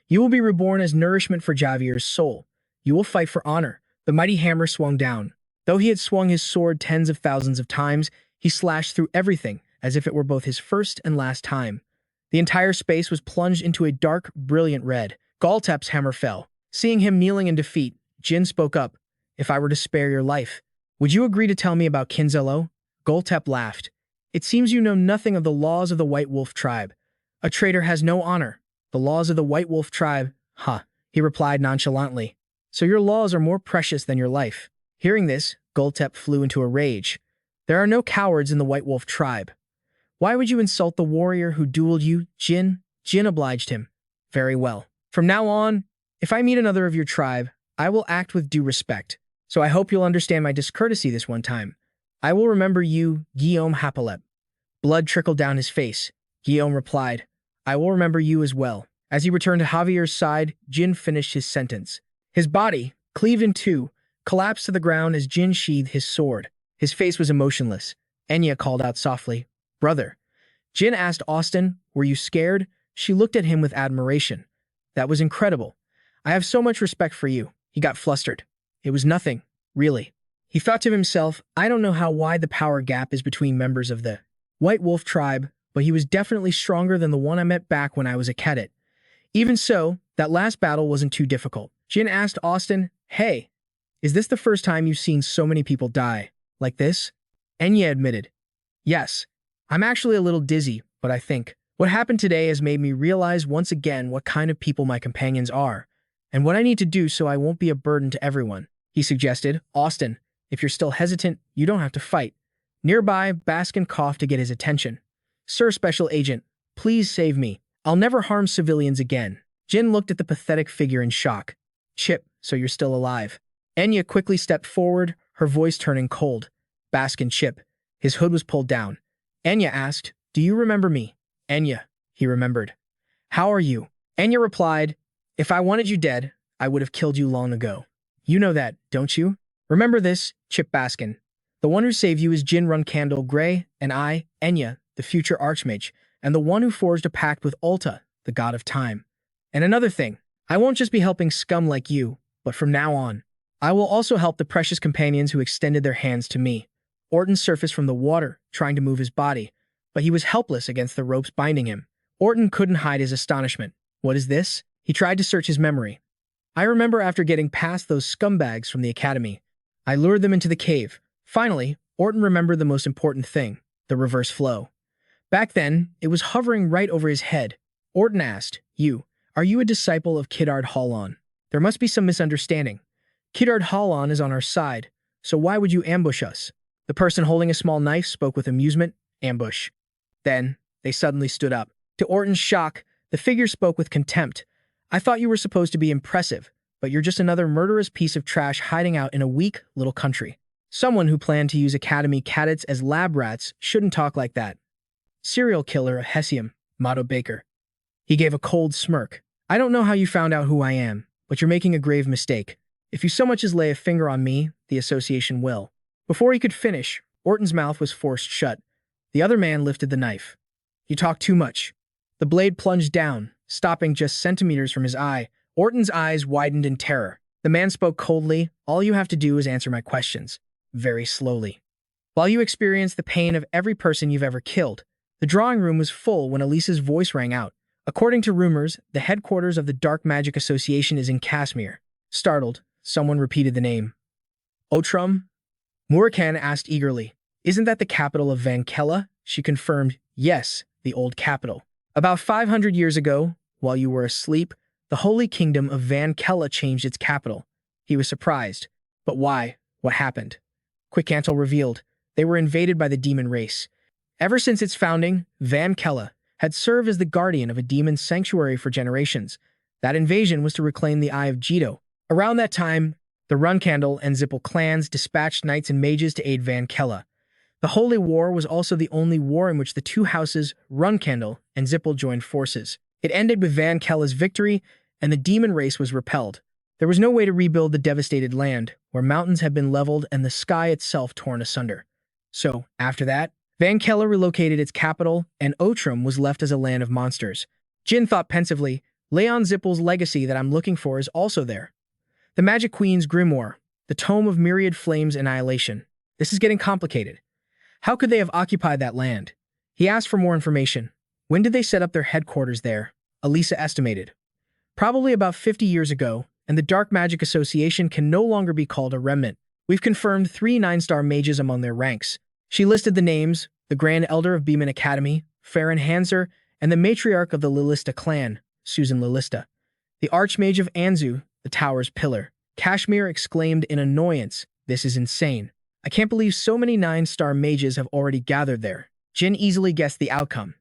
You will be reborn as nourishment for Javier's soul. You will fight for honor. The mighty hammer swung down. Though he had swung his sword tens of thousands of times, he slashed through everything, as if it were both his first and last time. The entire space was plunged into a dark, brilliant red. Goltep's hammer fell. Seeing him kneeling in defeat, Jin spoke up. If I were to spare your life, would you agree to tell me about Kinzello? Goltep laughed. It seems you know nothing of the laws of the White Wolf tribe. A traitor has no honor. The laws of the White Wolf tribe, he replied nonchalantly. So your laws are more precious than your life. Hearing this, Goltep flew into a rage. There are no cowards in the White Wolf tribe. Why would you insult the warrior who dueled you, Jin? Jin obliged him. Very well. From now on, if I meet another of your tribe, I will act with due respect. So I hope you'll understand my discourtesy this one time. I will remember you, Guillaume Hapalep. Blood trickled down his face. Guillaume replied, I will remember you as well. As he returned to Javier's side, Jin finished his sentence. His body, cleaved in two, collapsed to the ground as Jin sheathed his sword. His face was emotionless. Enya called out softly, Brother. Jin asked Austin, Were you scared? She looked at him with admiration. That was incredible. I have so much respect for you. He got flustered. It was nothing, really. He thought to himself, I don't know how wide the power gap is between members of the White Wolf tribe, but he was definitely stronger than the one I met back when I was a cadet. Even so, that last battle wasn't too difficult. Jin asked Austin, Hey, is this the first time you've seen so many people die like this? Enya admitted, Yes, I'm actually a little dizzy, but I think what happened today has made me realize once again what kind of people my companions are, and what I need to do so I won't be a burden to everyone. He suggested, Austin, if you're still hesitant, you don't have to fight. Nearby, Baskin coughed to get his attention. Sir Special Agent, please save me. I'll never harm civilians again. Jin looked at the pathetic figure in shock. Chip, so you're still alive. Enya quickly stepped forward, her voice turning cold. Baskin Chip. His hood was pulled down. Enya asked, Do you remember me? Enya, he remembered. How are you? Enya replied, If I wanted you dead, I would have killed you long ago. You know that, don't you? Remember this, Chip Baskin. The one who saved you is Jin Runcandel Grey, and I, Enya, the future Archmage, and the one who forged a pact with Ulta, the god of time. And another thing, I won't just be helping scum like you, but from now on, I will also help the precious companions who extended their hands to me. Orton surfaced from the water, trying to move his body, but he was helpless against the ropes binding him. Orton couldn't hide his astonishment. What is this? He tried to search his memory. I remember after getting past those scumbags from the academy, I lured them into the cave. Finally, Orton remembered the most important thing, the reverse flow. Back then, it was hovering right over his head. Orton asked, Are you a disciple of Kiddard Hallon? There must be some misunderstanding. Kiddard Hallon is on our side, so why would you ambush us? The person holding a small knife spoke with amusement. Ambush. Then, they suddenly stood up. To Orton's shock, the figure spoke with contempt. I thought you were supposed to be impressive, but you're just another murderous piece of trash hiding out in a weak little country. Someone who planned to use Academy cadets as lab rats shouldn't talk like that. Serial killer of Hessium, Motto Baker. He gave a cold smirk. I don't know how you found out who I am, but you're making a grave mistake. If you so much as lay a finger on me, the association will. Before he could finish, Orton's mouth was forced shut. The other man lifted the knife. You talk too much. The blade plunged down, stopping just centimeters from his eye. Orton's eyes widened in terror. The man spoke coldly. All you have to do is answer my questions. Very slowly. While you experience the pain of every person you've ever killed, the drawing room was full when Elisa's voice rang out. According to rumors, the headquarters of the Dark Magic Association is in Kashmir. Startled, someone repeated the name. Outram? Murakan asked eagerly. Isn't that the capital of Vankella? She confirmed, yes, the old capital. About 500 years ago, while you were asleep, the Holy Kingdom of Vankella changed its capital. He was surprised. But why? What happened? Quickcantle revealed. They were invaded by the demon race. Ever since its founding, Vankella had served as the guardian of a demon sanctuary for generations. That invasion was to reclaim the Eye of Jito. Around that time, the Runcandel and Zippel clans dispatched knights and mages to aid Vankella. The Holy War was also the only war in which the two houses, Runcandel and Zippel, joined forces. It ended with Vankella's victory, and the demon race was repelled. There was no way to rebuild the devastated land, where mountains had been leveled and the sky itself torn asunder. So, after that, Vankella relocated its capital, and Outram was left as a land of monsters. Jin thought pensively, Leon Zippel's legacy that I'm looking for is also there. The Magic Queen's Grimoire, the Tome of Myriad Flames Annihilation. This is getting complicated. How could they have occupied that land? He asked for more information. When did they set up their headquarters there? Elisa estimated. Probably about 50 years ago, and the Dark Magic Association can no longer be called a remnant. We've confirmed 3 9-star mages among their ranks. She listed the names, the Grand Elder of Beeman Academy, Farron Hanser, and the Matriarch of the Lilista clan, Susan Lilista. The Archmage of Anzu, the tower's pillar. Kashmir exclaimed in annoyance, this is insane. I can't believe so many 9-star mages have already gathered there. Jin easily guessed the outcome.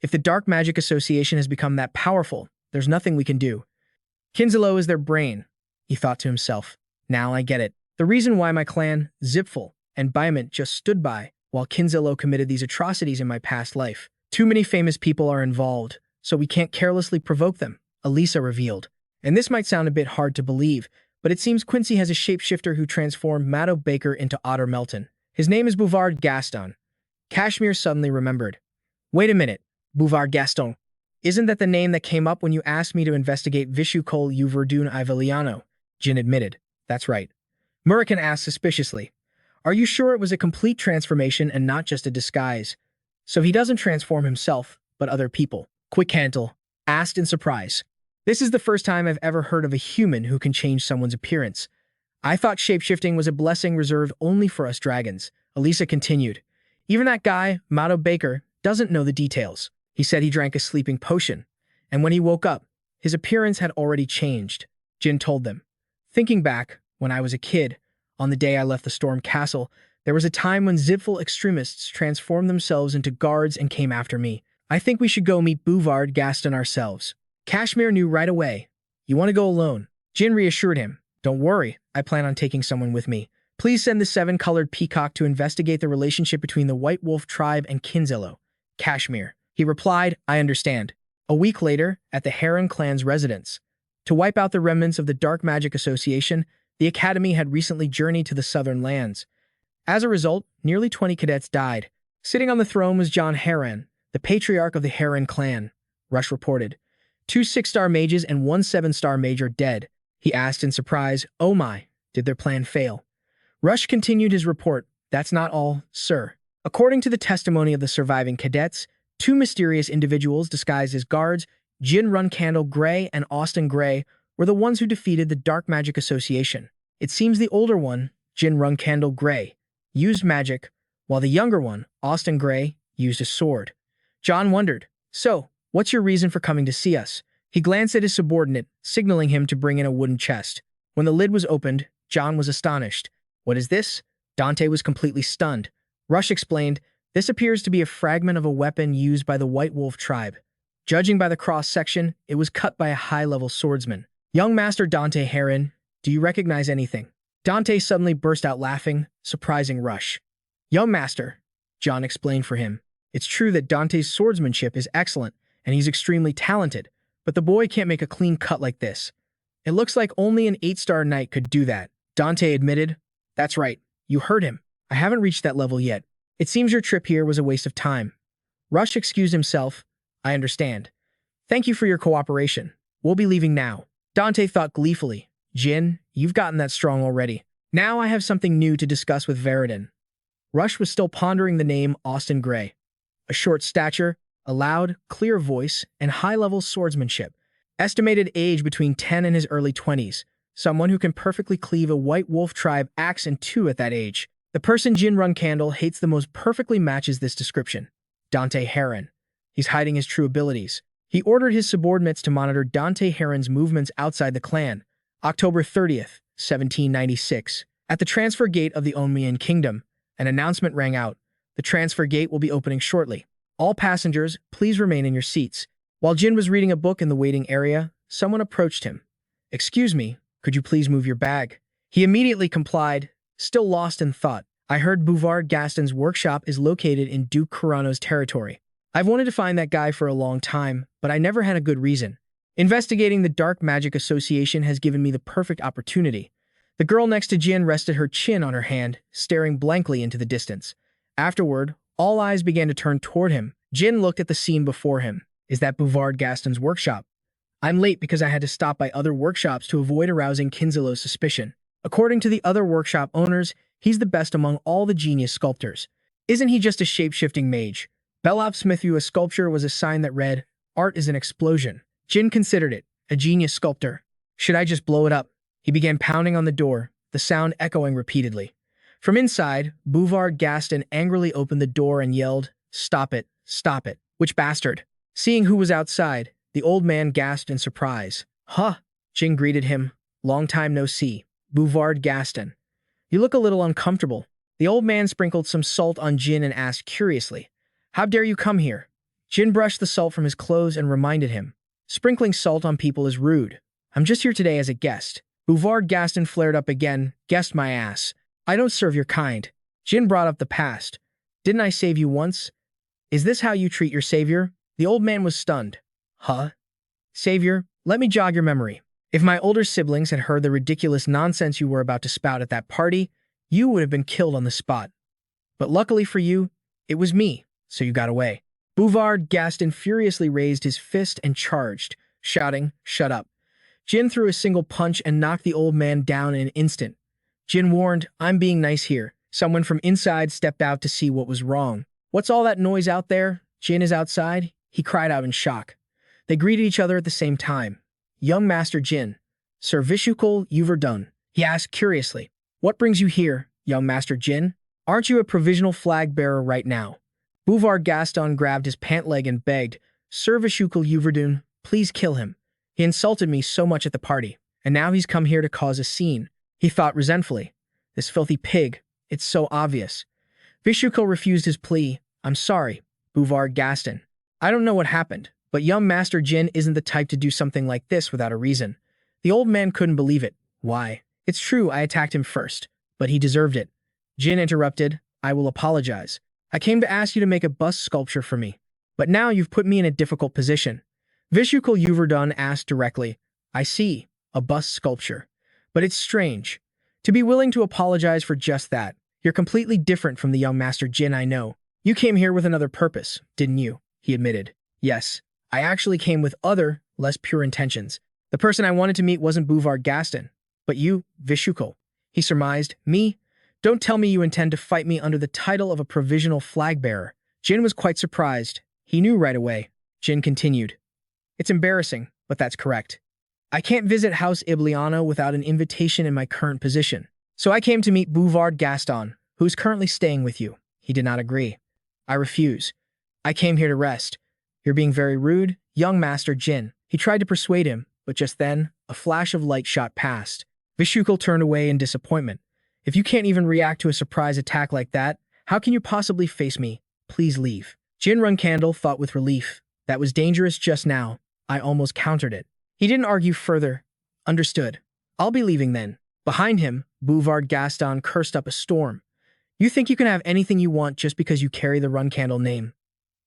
If the Dark Magic Association has become that powerful, there's nothing we can do. Kinzalo is their brain, he thought to himself. Now I get it. The reason why my clan, Zipful, and Biament just stood by while Kinzalo committed these atrocities in my past life. Too many famous people are involved, so we can't carelessly provoke them, Elisa revealed. And this might sound a bit hard to believe, but it seems Quincy has a shapeshifter who transformed Matto Baker into Otter Melton. His name is Bouvard Gaston. Kashmir suddenly remembered. Wait a minute, Bouvard Gaston. Isn't that the name that came up when you asked me to investigate Vishukol Uverdun Iveliano? Jin admitted. That's right. Murakan asked suspiciously. Are you sure it was a complete transformation and not just a disguise? So he doesn't transform himself, but other people. Quickcantle asked in surprise. This is the first time I've ever heard of a human who can change someone's appearance. I thought shapeshifting was a blessing reserved only for us dragons. Elisa continued. Even that guy, Matto Baker, doesn't know the details. He said he drank a sleeping potion, and when he woke up, his appearance had already changed. Jin told them. Thinking back, when I was a kid, on the day I left the Storm Castle, there was a time when Zipful extremists transformed themselves into guards and came after me. I think we should go meet Bouvard Gaston ourselves. Kashmir knew right away. You want to go alone? Jin reassured him. Don't worry, I plan on taking someone with me. Please send the 7-colored peacock to investigate the relationship between the White Wolf tribe and Kinzelo. Kashmir. He replied, I understand. A week later, at the Heron clan's residence. To wipe out the remnants of the Dark Magic Association, the Academy had recently journeyed to the southern lands. As a result, nearly 20 cadets died. Sitting on the throne was John Heron, the Patriarch of the Heron clan. Rush reported. 2 6-star mages and 1 7-star mage are dead. He asked in surprise, oh my, did their plan fail? Rush continued his report. That's not all, sir. According to the testimony of the surviving cadets, 2 mysterious individuals disguised as guards, Jin Runcandel Gray and Austin Gray, were the ones who defeated the Dark Magic Association. It seems the older one, Jin Runcandel Gray, used magic, while the younger one, Austin Gray, used a sword. John wondered, so, What's your reason for coming to see us? He glanced at his subordinate, signaling him to bring in a wooden chest. When the lid was opened, John was astonished. What is this? Dante was completely stunned. Rush explained, this appears to be a fragment of a weapon used by the White Wolf tribe. Judging by the cross-section, it was cut by a high-level swordsman. Young Master Dante Heron, do you recognize anything? Dante suddenly burst out laughing, surprising Rush. Young Master, John explained for him. It's true that Dante's swordsmanship is excellent, and he's extremely talented, but the boy can't make a clean cut like this. It looks like only an 8-star knight could do that. Dante admitted, that's right, you heard him. I haven't reached that level yet. It seems your trip here was a waste of time. Rush excused himself. I understand. Thank you for your cooperation. We'll be leaving now. Dante thought gleefully. Jin, you've gotten that strong already. Now I have something new to discuss with Veridin. Rush was still pondering the name Austin Gray. A short stature, a loud, clear voice, and high-level swordsmanship. Estimated age between 10 and his early 20s. Someone who can perfectly cleave a White Wolf tribe axe in two at that age. The person Jin Runcandel hates the most perfectly matches this description. Dante Heron. He's hiding his true abilities. He ordered his subordinates to monitor Dante Heron's movements outside the clan. October 30th, 1796. At the transfer gate of the Onmian Kingdom, an announcement rang out. The transfer gate will be opening shortly. All passengers, please remain in your seats. While Jin was reading a book in the waiting area, someone approached him. Excuse me, could you please move your bag? He immediately complied, still lost in thought. I heard Bouvard Gaston's workshop is located in Duke Carano's territory. I've wanted to find that guy for a long time, but I never had a good reason. Investigating the Dark Magic Association has given me the perfect opportunity. The girl next to Jin rested her chin on her hand, staring blankly into the distance. Afterward, all eyes began to turn toward him. Jin looked at the scene before him. Is that Bouvard Gaston's workshop? I'm late because I had to stop by other workshops to avoid arousing Kinzelo's suspicion. According to the other workshop owners, he's the best among all the genius sculptors. Isn't he just a shape-shifting mage? Belop Smith threw a sculpture was a sign that read, Art is an explosion. Jin considered it, a genius sculptor. Should I just blow it up? He began pounding on the door, the sound echoing repeatedly. From inside, Bouvard Gaston angrily opened the door and yelled, Stop it, which bastard? Seeing who was outside, the old man gasped in surprise. Huh? Jin greeted him. Long time no see. Bouvard Gaston. You look a little uncomfortable. The old man sprinkled some salt on Jin and asked curiously, How dare you come here? Jin brushed the salt from his clothes and reminded him, Sprinkling salt on people is rude. I'm just here today as a guest. Bouvard Gaston flared up again, Guessed my ass. I don't serve your kind. Jin brought up the past. Didn't I save you once? Is this how you treat your savior? The old man was stunned. Huh? Savior, let me jog your memory. If my older siblings had heard the ridiculous nonsense you were about to spout at that party, you would have been killed on the spot. But luckily for you, it was me, so you got away. Bouvard Gaston furiously raised his fist and charged, shouting, Shut up. Jin threw a single punch and knocked the old man down in an instant. Jin warned, I'm being nice here. Someone from inside stepped out to see what was wrong. What's all that noise out there? Jin is outside? He cried out in shock. They greeted each other at the same time. Young Master Jin. Sir Vishukul Uverdun. He asked curiously. What brings you here, young Master Jin? Aren't you a provisional flag bearer right now? Bouvard Gaston grabbed his pant leg and begged, Sir Vishukul Uverdun, please kill him. He insulted me so much at the party, and now he's come here to cause a scene. He thought resentfully. This filthy pig. It's so obvious. Vishukul refused his plea. I'm sorry, Bouvard Gaston. I don't know what happened, but young Master Jin isn't the type to do something like this without a reason. The old man couldn't believe it. Why? It's true I attacked him first, but he deserved it. Jin interrupted. I will apologize. I came to ask you to make a bust sculpture for me, but now you've put me in a difficult position. Vishukul Uverdun asked directly. I see, a bust sculpture. But it's strange. To be willing to apologize for just that. You're completely different from the young Master Jin I know. You came here with another purpose, didn't you? He admitted. Yes, I actually came with other, less pure intentions. The person I wanted to meet wasn't Bouvard Gaston, but you, Vishukul. He surmised. Me? Don't tell me you intend to fight me under the title of a provisional flag bearer. Jin was quite surprised. He knew right away. Jin continued. It's embarrassing, but that's correct. I can't visit House Ibliano without an invitation in my current position. So I came to meet Bouvard Gaston, who is currently staying with you. He did not agree. I refuse. I came here to rest. You're being very rude, young Master Jin. He tried to persuade him, but just then, a flash of light shot past. Vishukul turned away in disappointment. If you can't even react to a surprise attack like that, how can you possibly face me? Please leave. Jin Runcandel thought with relief. That was dangerous just now. I almost countered it. He didn't argue further. Understood. I'll be leaving then. Behind him, Bouvard Gaston cursed up a storm. You think you can have anything you want just because you carry the Runcandel name?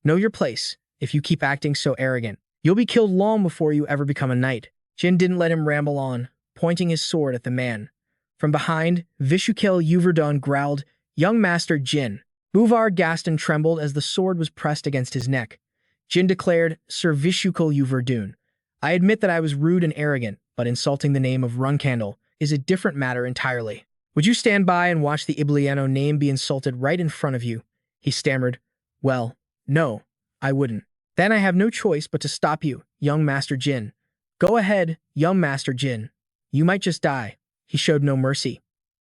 Know your place. If you keep acting so arrogant, you'll be killed long before you ever become a knight. Jin didn't let him ramble on, pointing his sword at the man. From behind, Vishukul Yuverdon growled, Young Master Jin. Bouvard Gaston trembled as the sword was pressed against his neck. Jin declared, Sir Vishukul Yuverdun. I admit that I was rude and arrogant, but insulting the name of Runcandel is a different matter entirely. Would you stand by and watch the Ibliano name be insulted right in front of you? He stammered. Well, no, I wouldn't. Then I have no choice but to stop you, young Master Jin. Go ahead, young Master Jin. You might just die. He showed no mercy.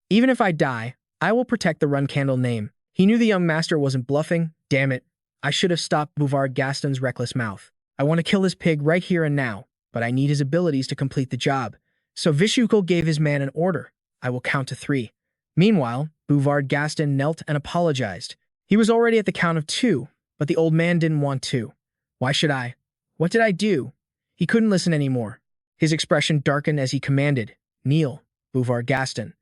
Even if I die, I will protect the Runcandel name. He knew the young master wasn't bluffing. Damn it. I should have stopped Bouvard Gaston's reckless mouth. I want to kill this pig right here and now, but I need his abilities to complete the job. So Vishukul gave his man an order. I will count to 3. Meanwhile, Bouvard Gaston knelt and apologized. He was already at the count of 2, but the old man didn't want to. Why should I? What did I do? He couldn't listen anymore. His expression darkened as he commanded, Kneel, Bouvard Gaston.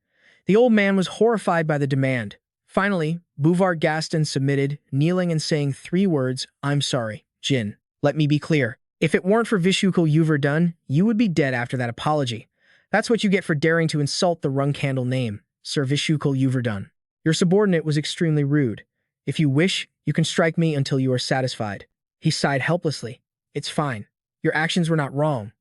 The old man was horrified by the demand. Finally, Bouvard Gaston submitted, kneeling and saying 3 words, I'm sorry, Jin. Let me be clear. If it weren't for Vishukul Yuverdun, you would be dead after that apology. That's what you get for daring to insult the Runcandel name, Sir Vishukul Yuverdun. Your subordinate was extremely rude. If you wish, you can strike me until you are satisfied. He sighed helplessly. It's fine. Your actions were not wrong.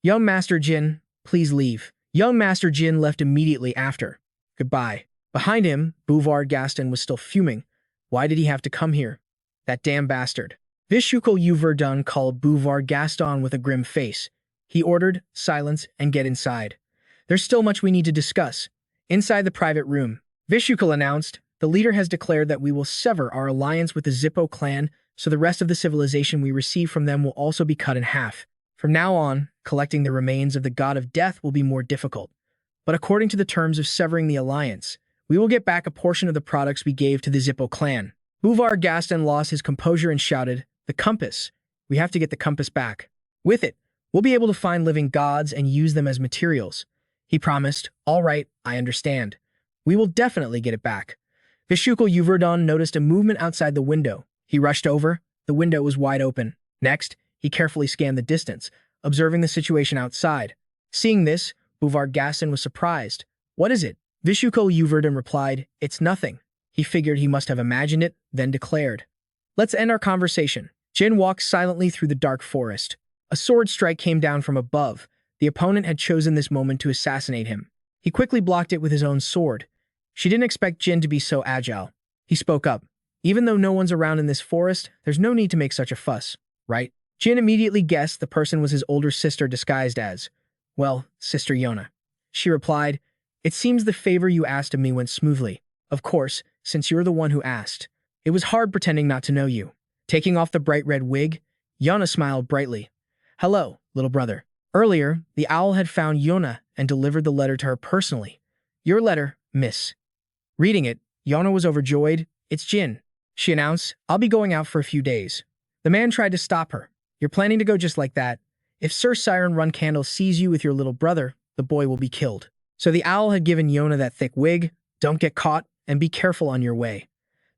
Young Master Jin, please leave. Young Master Jin left immediately after. Goodbye. Behind him, Bouvard Gaston was still fuming. Why did he have to come here? That damn bastard. Vishukul Yuverdun called Bouvard Gaston with a grim face. He ordered, silence, and get inside. There's still much we need to discuss. Inside the private room, Vishukul announced, the leader has declared that we will sever our alliance with the Zippo clan, so the rest of the civilization we receive from them will also be cut in half. From now on, collecting the remains of the god of death will be more difficult. But according to the terms of severing the alliance, we will get back a portion of the products we gave to the Zippo clan. Bouvard Gaston lost his composure and shouted, the compass. We have to get the compass back. With it, we'll be able to find living gods and use them as materials. He promised, all right, I understand. We will definitely get it back. Vishukul Yuverdun noticed a movement outside the window. He rushed over. The window was wide open. Next, he carefully scanned the distance, observing the situation outside. Seeing this, Bouvard Gaston was surprised. What is it? Vishukul Yuverdun replied, it's nothing. He figured he must have imagined it, then declared. Let's end our conversation. Jin walked silently through the dark forest. A sword strike came down from above. The opponent had chosen this moment to assassinate him. He quickly blocked it with his own sword. She didn't expect Jin to be so agile. He spoke up. Even though no one's around in this forest, there's no need to make such a fuss, right? Jin immediately guessed the person was his older sister disguised as, well, Sister Yona. She replied, it seems the favor you asked of me went smoothly. Of course, since you're the one who asked. It was hard pretending not to know you. Taking off the bright red wig, Yona smiled brightly. Hello, little brother. Earlier, the owl had found Yona and delivered the letter to her personally. Your letter, miss. Reading it, Yona was overjoyed. It's Jin, she announced. I'll be going out for a few days. The man tried to stop her. You're planning to go just like that? If Sir Siren Runcandel sees you with your little brother, the boy will be killed. So the owl had given Yona that thick wig. Don't get caught, and be careful on your way.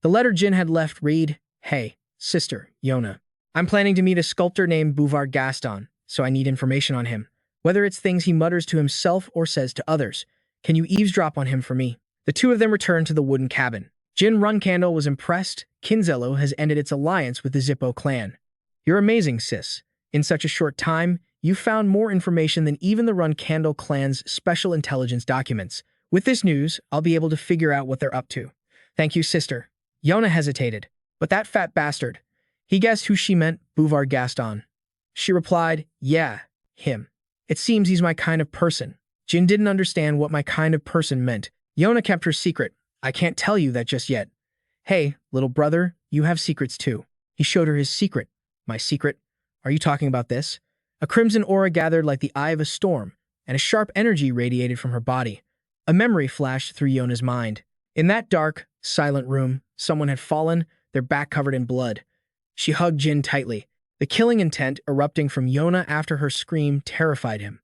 The letter Jin had left read, Hey, sister, Yona. I'm planning to meet a sculptor named Bouvard Gaston, so I need information on him. Whether it's things he mutters to himself or says to others. Can you eavesdrop on him for me? The two of them returned to the wooden cabin. Jin Runcandel was impressed. Kinzello has ended its alliance with the Zippo clan. You're amazing, sis. In such a short time, you found more information than even the Runcandel clan's special intelligence documents. With this news, I'll be able to figure out what they're up to. Thank you, sister. Yona hesitated. But that fat bastard. He guessed who she meant, Bouvard Gaston. She replied, yeah, him. It seems he's my kind of person. Jin didn't understand what my kind of person meant. Yona kept her secret. I can't tell you that just yet. Hey, little brother, you have secrets too. He showed her his secret. My secret? Are you talking about this? A crimson aura gathered like the eye of a storm, and a sharp energy radiated from her body. A memory flashed through Yona's mind. In that dark, silent room, someone had fallen, their back covered in blood. She hugged Jin tightly. The killing intent erupting from Yona after her scream terrified him.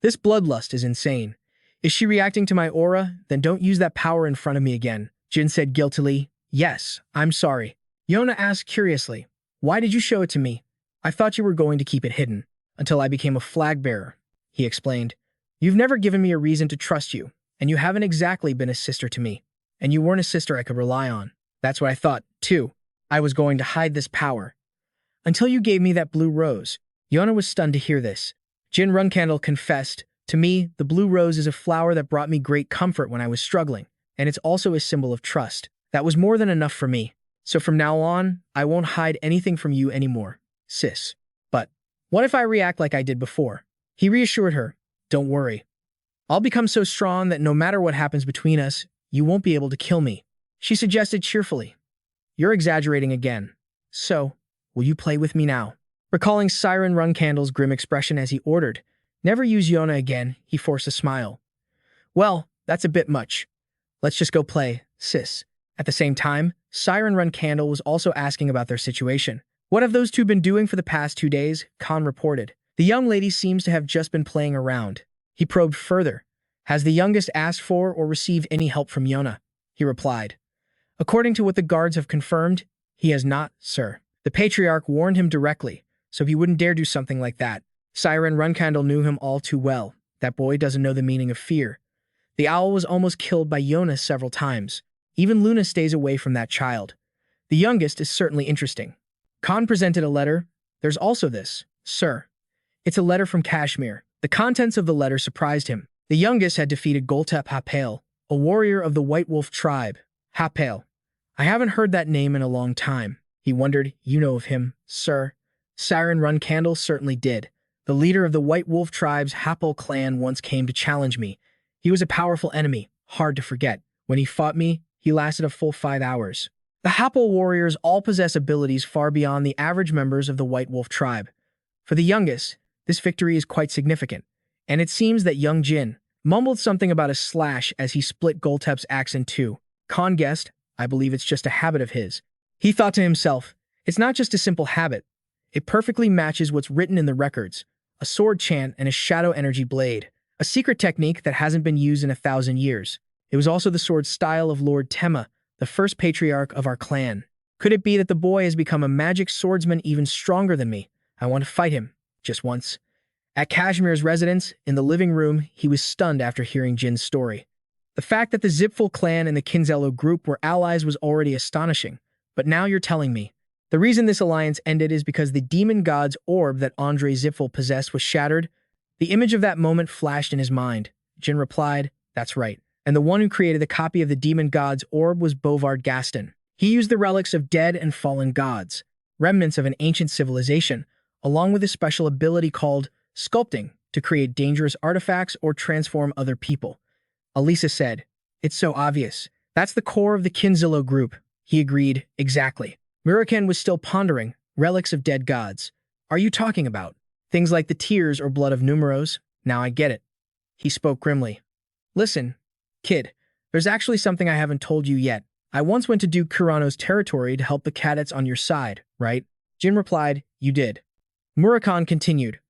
This bloodlust is insane. Is she reacting to my aura? Then don't use that power in front of me again. Jin said guiltily. Yes, I'm sorry. Yona asked curiously. Why did you show it to me? I thought you were going to keep it hidden. Until I became a flag bearer, he explained. You've never given me a reason to trust you, and you haven't exactly been a sister to me. And you weren't a sister I could rely on. That's what I thought, too. I was going to hide this power. Until you gave me that blue rose. Yona was stunned to hear this. Jin Runcandel confessed, to me, the blue rose is a flower that brought me great comfort when I was struggling, and it's also a symbol of trust. That was more than enough for me. So from now on, I won't hide anything from you anymore, sis. But what if I react like I did before? He reassured her. Don't worry. I'll become so strong that no matter what happens between us, you won't be able to kill me. She suggested cheerfully. You're exaggerating again. So, will you play with me now? Recalling Siren Runcandel's grim expression as he ordered, never use Yona again, he forced a smile. Well, that's a bit much. Let's just go play, sis. At the same time, Siren Runcandel was also asking about their situation. What have those two been doing for the past 2 days? Khan reported. The young lady seems to have just been playing around. He probed further. Has the youngest asked for or received any help from Yona? He replied. According to what the guards have confirmed, he has not, sir. The Patriarch warned him directly, so he wouldn't dare do something like that. Siren Runcandel knew him all too well. That boy doesn't know the meaning of fear. The owl was almost killed by Yona several times. Even Luna stays away from that child. The youngest is certainly interesting. Khan presented a letter. There's also this, sir. It's a letter from Kashmir. The contents of the letter surprised him. The youngest had defeated Goltep Hapale, a warrior of the White Wolf tribe. Hapale. I haven't heard that name in a long time. He wondered, you know of him, sir. Siren Runcandel certainly did. The leader of the White Wolf tribe's Hapale clan once came to challenge me. He was a powerful enemy, hard to forget. When he fought me, he lasted a full 5 hours. The Hapale warriors all possess abilities far beyond the average members of the White Wolf tribe. For the youngest, this victory is quite significant, and it seems that young Jin mumbled something about a slash as he split Goltep's axe in two. Khan guessed, I believe it's just a habit of his. He thought to himself, it's not just a simple habit. It perfectly matches what's written in the records, a sword chant and a shadow energy blade, a secret technique that hasn't been used in 1,000 years. It was also the sword style of Lord Tema, the first patriarch of our clan. Could it be that the boy has become a magic swordsman even stronger than me? I want to fight him, just once. At Kashmir's residence, in the living room, he was stunned after hearing Jin's story. The fact that the Zipful clan and the Kinzello group were allies was already astonishing, but now you're telling me. The reason this alliance ended is because the demon god's orb that Andre Zipful possessed was shattered. The image of that moment flashed in his mind. Jin replied, that's right. And the one who created the copy of the demon god's orb was Bovard Gaston. He used the relics of dead and fallen gods, remnants of an ancient civilization, along with a special ability called sculpting to create dangerous artifacts or transform other people. Elisa said, it's so obvious. That's the core of the Kinzillo group. He agreed, exactly. Murakan was still pondering, relics of dead gods. Are you talking about things like the tears or blood of numeros? Now I get it. He spoke grimly. Listen, kid, there's actually something I haven't told you yet. I once went to Duke Kurano's territory to help the cadets on your side, right? Jin replied, you did. Murakan continued.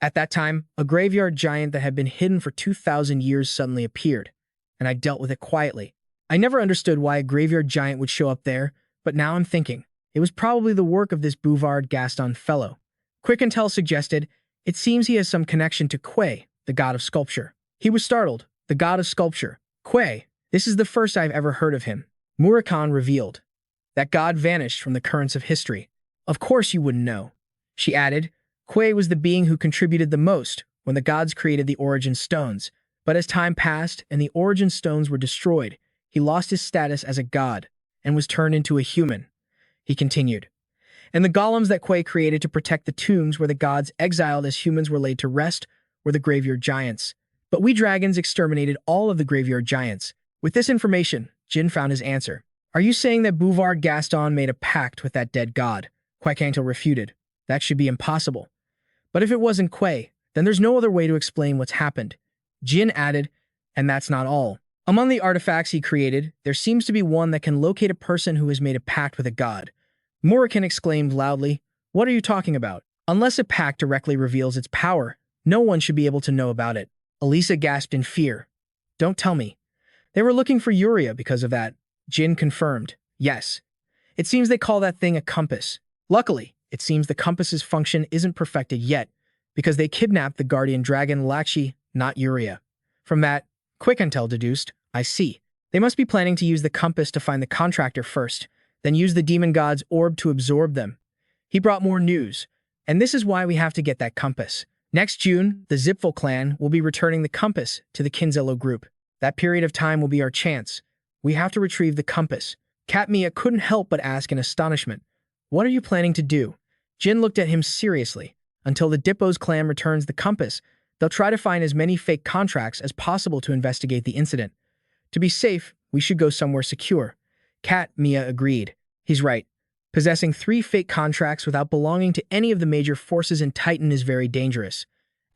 At that time, a graveyard giant that had been hidden for 2,000 years suddenly appeared, and I dealt with it quietly. I never understood why a graveyard giant would show up there, but now I'm thinking, it was probably the work of this Bouvard Gaston fellow. Quickentel suggested, it seems he has some connection to Quay, the god of sculpture. He was startled. The god of sculpture. Quay. This is the first I've ever heard of him. Murakan revealed. That god vanished from the currents of history. Of course you wouldn't know. She added, Quay was the being who contributed the most when the gods created the origin stones. But as time passed and the origin stones were destroyed, he lost his status as a god and was turned into a human. He continued. And the golems that Quay created to protect the tombs where the gods exiled as humans were laid to rest were the graveyard giants. But we dragons exterminated all of the graveyard giants. With this information, Jin found his answer. Are you saying that Bouvard Gaston made a pact with that dead god? Quickentel refuted. That should be impossible. But if it wasn't Kuei, then there's no other way to explain what's happened. Jin added, and that's not all. Among the artifacts he created, there seems to be one that can locate a person who has made a pact with a god. Murakan exclaimed loudly, "What are you talking about? Unless a pact directly reveals its power, no one should be able to know about it." Elisa gasped in fear. "Don't tell me. They were looking for Yuria because of that." Jin confirmed, "Yes. It seems they call that thing a compass. Luckily, it seems the compass's function isn't perfected yet, because they kidnapped the guardian dragon Lakshi, not Yuria. From that, Quick-Intel deduced, I see. They must be planning to use the compass to find the contractor first, then use the demon god's orb to absorb them. He brought more news, and this is why we have to get that compass. Next June, the Zipfel clan will be returning the compass to the Kinzello group. That period of time will be our chance. We have to retrieve the compass." Katmiya couldn't help but ask in astonishment, "What are you planning to do?" Jin looked at him seriously. "Until the Dippo's clan returns the compass, they'll try to find as many fake contracts as possible to investigate the incident. To be safe, we should go somewhere secure." Katmiya agreed. He's right. Possessing 3 fake contracts without belonging to any of the major forces in Titan is very dangerous.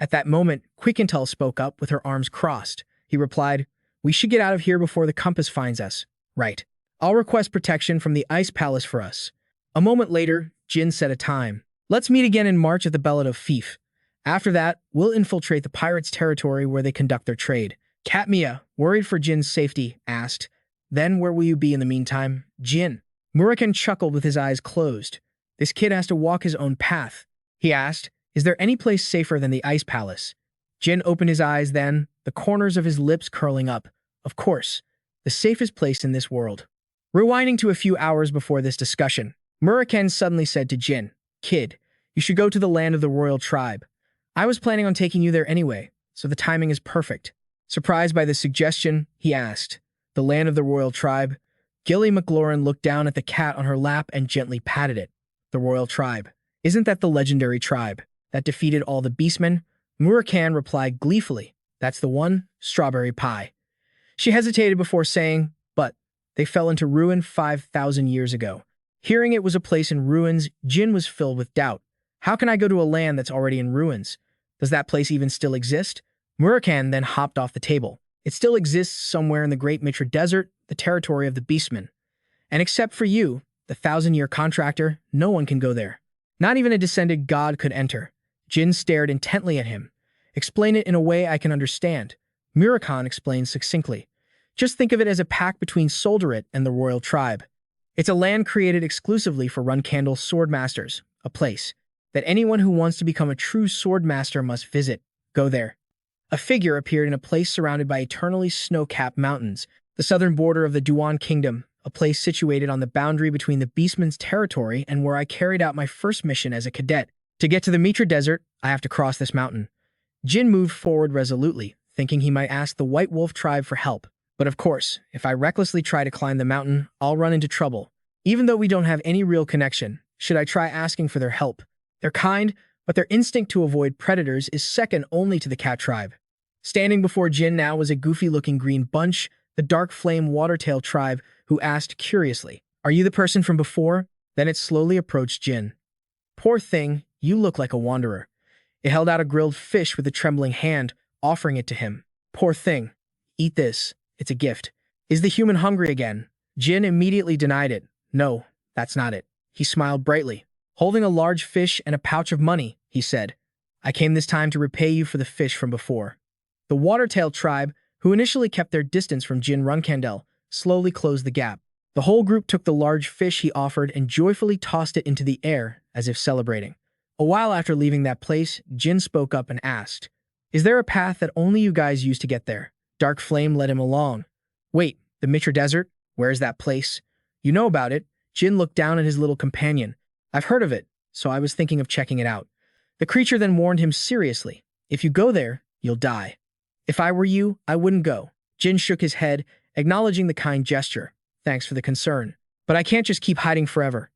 At that moment, Quick-Intel spoke up with her arms crossed. He replied, "We should get out of here before the compass finds us." "Right. I'll request protection from the Ice Palace for us." A moment later, Jin set a time. "Let's meet again in March at the Bellet of Fief. After that, we'll infiltrate the pirates' territory where they conduct their trade." Katmiya, worried for Jin's safety, asked, "Then where will you be in the meantime, Jin?" Murakan chuckled with his eyes closed. "This kid has to walk his own path." He asked, "Is there any place safer than the Ice Palace?" Jin opened his eyes then, the corners of his lips curling up. "Of course, the safest place in this world." Rewinding to a few hours before this discussion, Murakan suddenly said to Jin, "Kid, you should go to the land of the royal tribe. I was planning on taking you there anyway, so the timing is perfect." Surprised by the suggestion, he asked, "The land of the royal tribe?" Gilly McLaurin looked down at the cat on her lap and gently patted it. "The royal tribe. Isn't that the legendary tribe that defeated all the beastmen?" Murakan replied gleefully, "That's the one, Strawberry Pie." She hesitated before saying, "But they fell into ruin 5,000 years ago." Hearing it was a place in ruins, Jin was filled with doubt. "How can I go to a land that's already in ruins? Does that place even still exist?" Murakan then hopped off the table. "It still exists somewhere in the Great Mitra Desert, the territory of the Beastmen. And except for you, the 1,000-year contractor, no one can go there. Not even a descended god could enter." Jin stared intently at him. "Explain it in a way I can understand." Murakan explained succinctly. "Just think of it as a pact between Solderet and the royal tribe. It's a land created exclusively for Runcandel swordmasters, a place that anyone who wants to become a true swordmaster must visit. Go there." A figure appeared in a place surrounded by eternally snow-capped mountains, the southern border of the Duan Kingdom, a place situated on the boundary between the Beastmen's territory and where I carried out my first mission as a cadet. To get to the Mitra Desert, I have to cross this mountain. Jin moved forward resolutely, thinking he might ask the White Wolf tribe for help. But of course, if I recklessly try to climb the mountain, I'll run into trouble. Even though we don't have any real connection, should I try asking for their help? They're kind, but their instinct to avoid predators is second only to the cat tribe. Standing before Jin now was a goofy-looking green bunch, the Dark Flame Watertail tribe, who asked curiously, "Are you the person from before?" Then it slowly approached Jin. "Poor thing, you look like a wanderer." It held out a grilled fish with a trembling hand, offering it to him. "Poor thing. Eat this. It's a gift." "Is the human hungry again?" Jin immediately denied it. "No, that's not it." He smiled brightly. Holding a large fish and a pouch of money, he said, "I came this time to repay you for the fish from before." The Watertail tribe, who initially kept their distance from Jin Runcandel, slowly closed the gap. The whole group took the large fish he offered and joyfully tossed it into the air, as if celebrating. A while after leaving that place, Jin spoke up and asked, "Is there a path that only you guys use to get there?" Dark Flame led him along. "Wait, the Mitra Desert? Where is that place?" "You know about it." Jin looked down at his little companion. "I've heard of it, so I was thinking of checking it out." The creature then warned him seriously, "If you go there, you'll die." "If I were you, I wouldn't go." Jin shook his head, acknowledging the kind gesture. "Thanks for the concern. But I can't just keep hiding forever."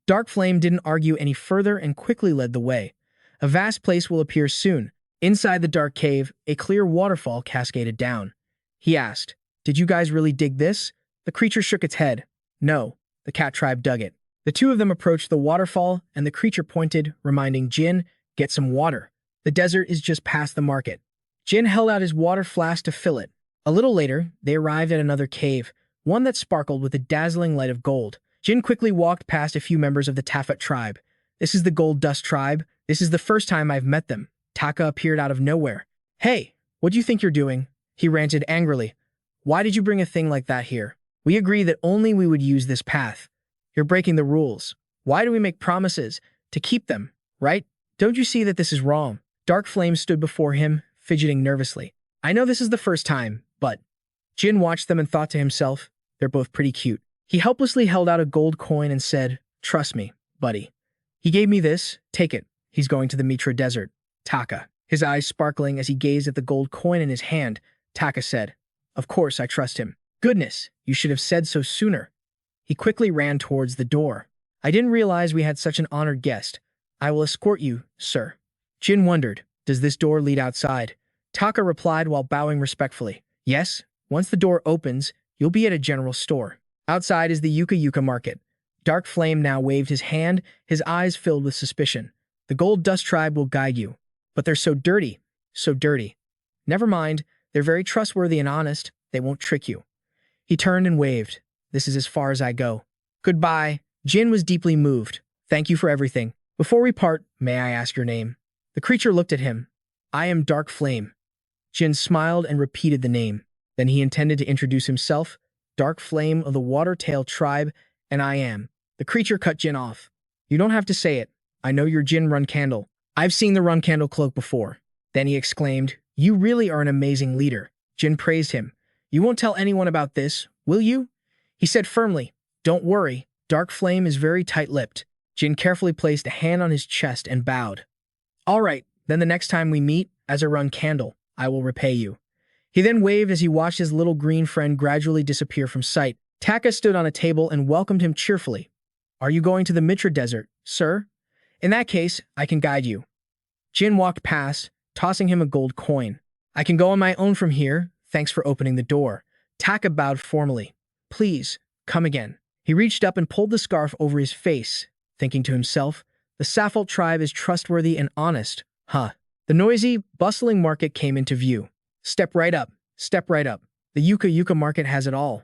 Dark Flame didn't argue any further and quickly led the way. A vast place will appear soon. Inside the dark cave, a clear waterfall cascaded down. He asked, "Did you guys really dig this?" The creature shook its head. "No, the cat tribe dug it." The two of them approached the waterfall, and the creature pointed, reminding Jin, "Get some water. The desert is just past the market." Jin held out his water flask to fill it. A little later, they arrived at another cave, one that sparkled with a dazzling light of gold. Jin quickly walked past a few members of the Tafet tribe. "This is the Gold Dust tribe. This is the first time I've met them." Taka appeared out of nowhere. "Hey, what do you think you're doing?" he ranted angrily. "Why did you bring a thing like that here? We agreed that only we would use this path. You're breaking the rules. Why do we make promises? To keep them, right? Don't you see that this is wrong?" Dark Flame stood before him, fidgeting nervously. "I know this is the first time, but..." Jin watched them and thought to himself, "They're both pretty cute." He helplessly held out a gold coin and said, "Trust me, buddy. He gave me this. Take it. He's going to the Mitra Desert." Taka, his eyes sparkling as he gazed at the gold coin in his hand, Taka said, "Of course I trust him." "Goodness, you should have said so sooner." He quickly ran towards the door. "I didn't realize we had such an honored guest. I will escort you, sir." Jin wondered, "Does this door lead outside?" Taka replied while bowing respectfully, "Yes, once the door opens, you'll be at a general store. Outside is the Yuka Yuka market." Dark Flame now waved his hand, his eyes filled with suspicion. "The Gold Dust tribe will guide you. But they're so dirty, so dirty." "Never mind, they're very trustworthy and honest. They won't trick you." He turned and waved. "This is as far as I go. Goodbye." Jin was deeply moved. "Thank you for everything. Before we part, may I ask your name?" The creature looked at him. "I am Dark Flame." Jin smiled and repeated the name. Then he intended to introduce himself, "Dark Flame of the Watertail tribe, and I am..." The creature cut Jin off. "You don't have to say it. I know you're Jin Runcandel. I've seen the Runcandel cloak before." Then he exclaimed, "You really are an amazing leader." Jin praised him. "You won't tell anyone about this, will you?" He said firmly, "Don't worry. Dark Flame is very tight-lipped." Jin carefully placed a hand on his chest and bowed. "All right, then the next time we meet, as a Runcandel, I will repay you." He then waved as he watched his little green friend gradually disappear from sight. Taka stood on a table and welcomed him cheerfully. "Are you going to the Mitra Desert, sir? In that case, I can guide you." Jin walked past, tossing him a gold coin. "I can go on my own from here. Thanks for opening the door." Taka bowed formally. "Please, come again." He reached up and pulled the scarf over his face, thinking to himself, "The Saffold tribe is trustworthy and honest, huh?" The noisy, bustling market came into view. Step right up, step right up. The Yuka Yuka market has it all.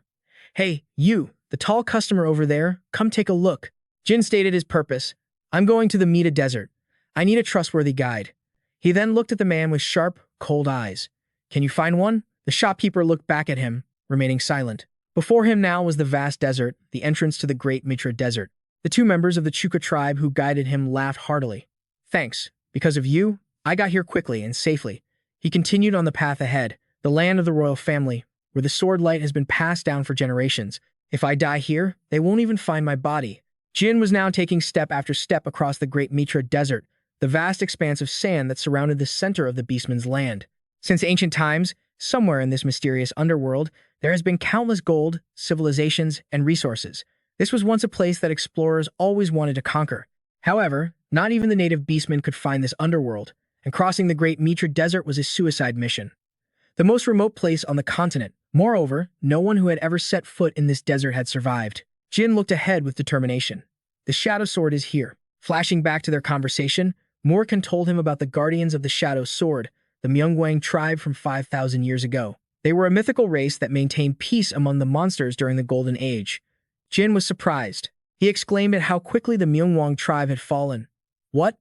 "Hey, you, the tall customer over there, come take a look." Jin stated his purpose. "I'm going to the Mita Desert. I need a trustworthy guide." He then looked at the man with sharp, cold eyes. "Can you find one?" The shopkeeper looked back at him, remaining silent. Before him now was the vast desert, the entrance to the Great Mitra Desert. The two members of the Chuka tribe who guided him laughed heartily. "Thanks. Because of you, I got here quickly and safely." He continued on the path ahead, the land of the royal family, where the sword light has been passed down for generations. "If I die here, they won't even find my body." Jin was now taking step after step across the Great Mitra Desert, the vast expanse of sand that surrounded the center of the beastman's land. Since ancient times, somewhere in this mysterious underworld, there has been countless gold, civilizations, and resources. This was once a place that explorers always wanted to conquer. However, not even the native beastmen could find this underworld, and crossing the Great Mitra Desert was a suicide mission. The most remote place on the continent. Moreover, no one who had ever set foot in this desert had survived. Jin looked ahead with determination. "The Shadow Sword is here." Flashing back to their conversation, Murakan told him about the Guardians of the Shadow Sword, the Myungwang tribe from 5,000 years ago. They were a mythical race that maintained peace among the monsters during the Golden Age. Jin was surprised. He exclaimed at how quickly the Myungwang tribe had fallen. "What?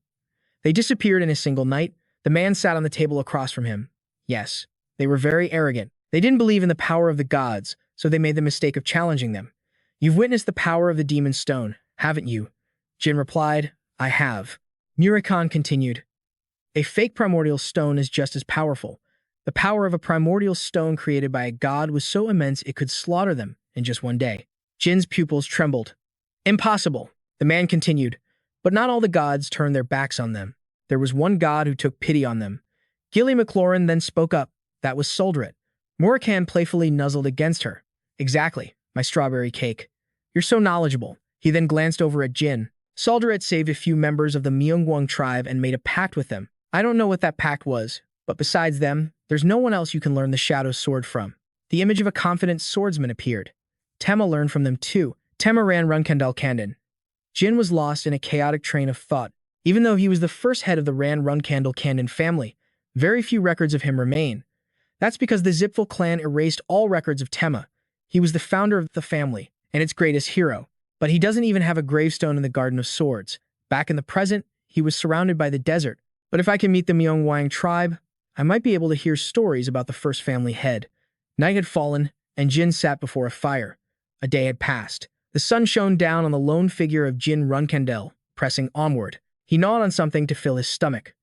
They disappeared in a single night?" The man sat on the table across from him. "Yes. They were very arrogant. They didn't believe in the power of the gods, so they made the mistake of challenging them." "You've witnessed the power of the demon stone, haven't you?" Jin replied, "I have." Murakan continued, "A fake primordial stone is just as powerful. The power of a primordial stone created by a god was so immense it could slaughter them in just one day." Jin's pupils trembled. "Impossible," the man continued, "but not all the gods turned their backs on them. There was one god who took pity on them." Gilly McLaurin then spoke up. "That was Solderet." Murakan playfully nuzzled against her. "Exactly, my strawberry cake. You're so knowledgeable." He then glanced over at Jin. "Solderet saved a few members of the Myungwang tribe and made a pact with them. I don't know what that pact was, but besides them, there's no one else you can learn the Shadow Sword from." The image of a confident swordsman appeared. Tema learned from them too. Tema ran Runcandel Kandin. Jin was lost in a chaotic train of thought. Even though he was the first head of the Runcandel Cannon family, very few records of him remain. That's because the Zipfel clan erased all records of Tema. He was the founder of the family, and its greatest hero. But he doesn't even have a gravestone in the Garden of Swords. Back in the present, he was surrounded by the desert. But if I can meet the Myeongwang tribe, I might be able to hear stories about the first family head. Night had fallen, and Jin sat before a fire. A day had passed. The sun shone down on the lone figure of Jin Runcandel, pressing onward. He gnawed on something to fill his stomach.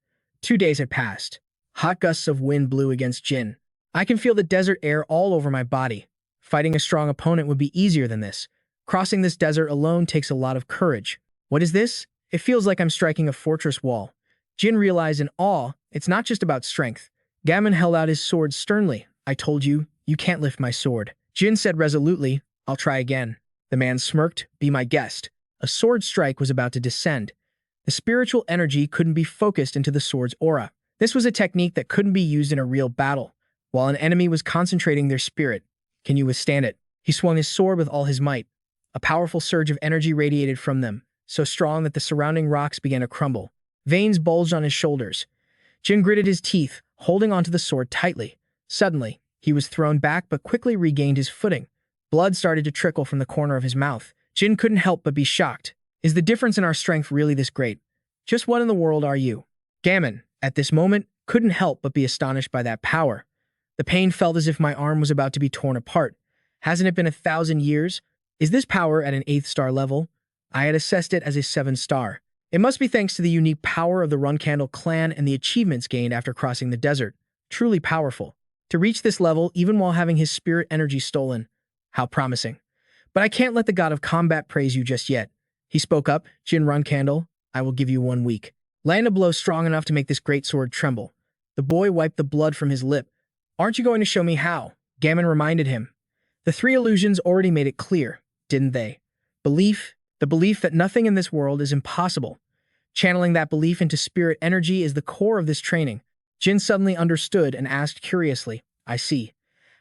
2 days had passed. Hot gusts of wind blew against Jin. I can feel the desert air all over my body. Fighting a strong opponent would be easier than this. Crossing this desert alone takes a lot of courage. What is this? It feels like I'm striking a fortress wall. Jin realized in awe, it's not just about strength. Gammon held out his sword sternly. I told you, you can't lift my sword. Jin said resolutely, I'll try again. The man smirked, be my guest. A sword strike was about to descend. The spiritual energy couldn't be focused into the sword's aura. This was a technique that couldn't be used in a real battle, while an enemy was concentrating their spirit. Can you withstand it? He swung his sword with all his might. A powerful surge of energy radiated from them, so strong that the surrounding rocks began to crumble. Veins bulged on his shoulders. Jin gritted his teeth, holding onto the sword tightly. Suddenly, he was thrown back but quickly regained his footing. Blood started to trickle from the corner of his mouth. Jin couldn't help but be shocked. Is the difference in our strength really this great? Just what in the world are you? Gammon, at this moment, couldn't help but be astonished by that power. The pain felt as if my arm was about to be torn apart. Hasn't it been 1,000 years? Is this power at an 8th star level? I had assessed it as a 7-star. It must be thanks to the unique power of the Runcandel clan and the achievements gained after crossing the desert. Truly powerful. To reach this level, even while having his spirit energy stolen. How promising. But I can't let the god of combat praise you just yet. He spoke up, Jin Runcandel, I will give you 1 week. Land a blow strong enough to make this great sword tremble. The boy wiped the blood from his lip. Aren't you going to show me how? Gammon reminded him. The 3 illusions already made it clear, didn't they? Belief, the belief that nothing in this world is impossible. Channeling that belief into spirit energy is the core of this training. Jin suddenly understood and asked curiously, I see.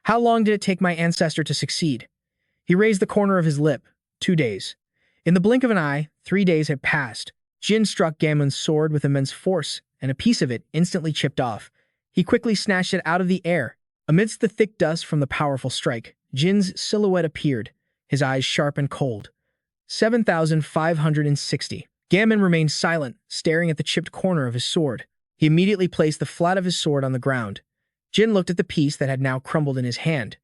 How long did it take my ancestor to succeed? He raised the corner of his lip. 2 days. In the blink of an eye, 3 days had passed. Jin struck Gammon's sword with immense force, and a piece of it instantly chipped off. He quickly snatched it out of the air. Amidst the thick dust from the powerful strike, Jin's silhouette appeared, his eyes sharp and cold. 7,560. Gammon remained silent, staring at the chipped corner of his sword. He immediately placed the flat of his sword on the ground. Jin looked at the piece that had now crumbled in his hand.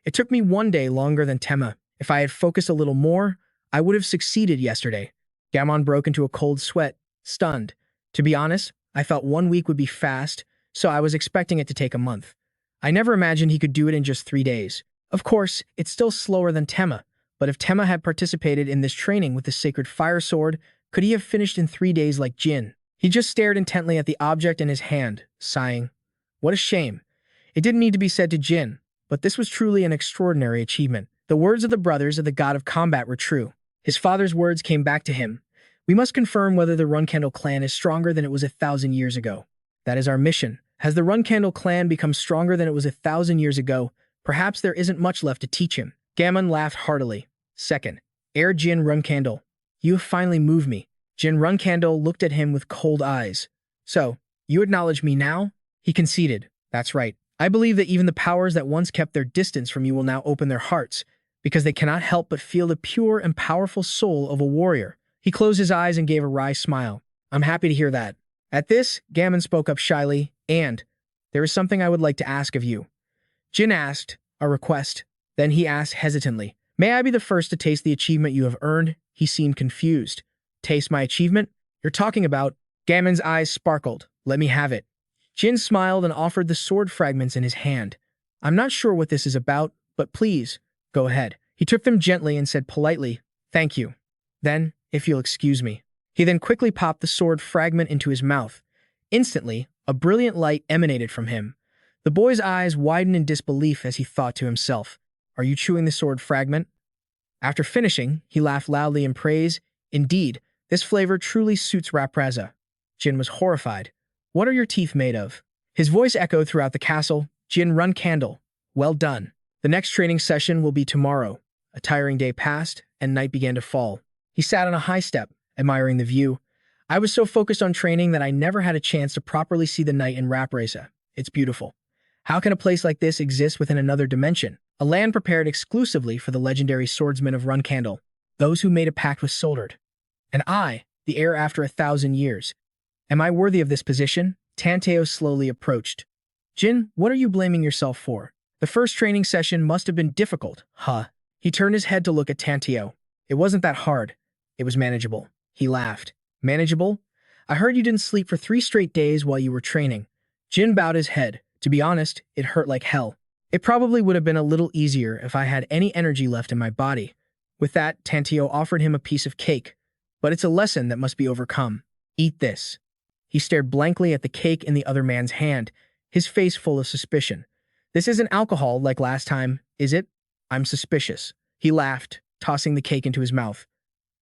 It took me 1 day longer than Tema. If I had focused a little more, I would have succeeded yesterday. Gammon broke into a cold sweat, stunned. To be honest, I felt 1 week would be fast, so I was expecting it to take a month. I never imagined he could do it in just 3 days. Of course, it's still slower than Tema, but if Tema had participated in this training with the sacred fire sword, could he have finished in 3 days like Jin? He just stared intently at the object in his hand, sighing. What a shame. It didn't need to be said to Jin, but this was truly an extraordinary achievement. The words of the brothers of the god of combat were true. His father's words came back to him. We must confirm whether the Runcandel clan is stronger than it was 1,000 years ago. That is our mission. Has the Runcandel clan become stronger than it was 1,000 years ago? Perhaps there isn't much left to teach him. Gammon laughed heartily. Second, Heir Jin Runcandel. You have finally moved me. Jin Runcandel looked at him with cold eyes. So, you acknowledge me now? He conceded. That's right. I believe that even the powers that once kept their distance from you will now open their hearts, because they cannot help but feel the pure and powerful soul of a warrior. He closed his eyes and gave a wry smile. I'm happy to hear that. At this, Gammon spoke up shyly, and, there is something I would like to ask of you. Jin asked, a request. Then he asked hesitantly, may I be the first to taste the achievement you have earned? He seemed confused. Taste my achievement? You're talking about? Gammon's eyes sparkled. Let me have it. Jin smiled and offered the sword fragments in his hand. I'm not sure what this is about, but please, go ahead. He took them gently and said politely, thank you. Then, if you'll excuse me. He then quickly popped the sword fragment into his mouth. Instantly, a brilliant light emanated from him. The boy's eyes widened in disbelief as he thought to himself, are you chewing the sword fragment? After finishing, he laughed loudly in praise. Indeed, this flavor truly suits Rapraza. Jin was horrified. What are your teeth made of? His voice echoed throughout the castle. Jin Runcandel. Well done. The next training session will be tomorrow. A tiring day passed, and night began to fall. He sat on a high step, admiring the view. I was so focused on training that I never had a chance to properly see the night in Regressed. It's beautiful. How can a place like this exist within another dimension? A land prepared exclusively for the legendary swordsmen of Runcandel, those who made a pact with Solderet. And I, the heir after 1,000 years. Am I worthy of this position? Tanteo slowly approached. Jin, what are you blaming yourself for? The first training session must have been difficult, huh? He turned his head to look at Tanteo. It wasn't that hard. It was manageable. He laughed. Manageable? I heard you didn't sleep for 3 straight days while you were training. Jin bowed his head. To be honest, it hurt like hell. It probably would have been a little easier if I had any energy left in my body. With that, Tanteo offered him a piece of cake. But it's a lesson that must be overcome. Eat this. He stared blankly at the cake in the other man's hand, his face full of suspicion. This isn't alcohol like last time, is it? I'm suspicious. He laughed, tossing the cake into his mouth.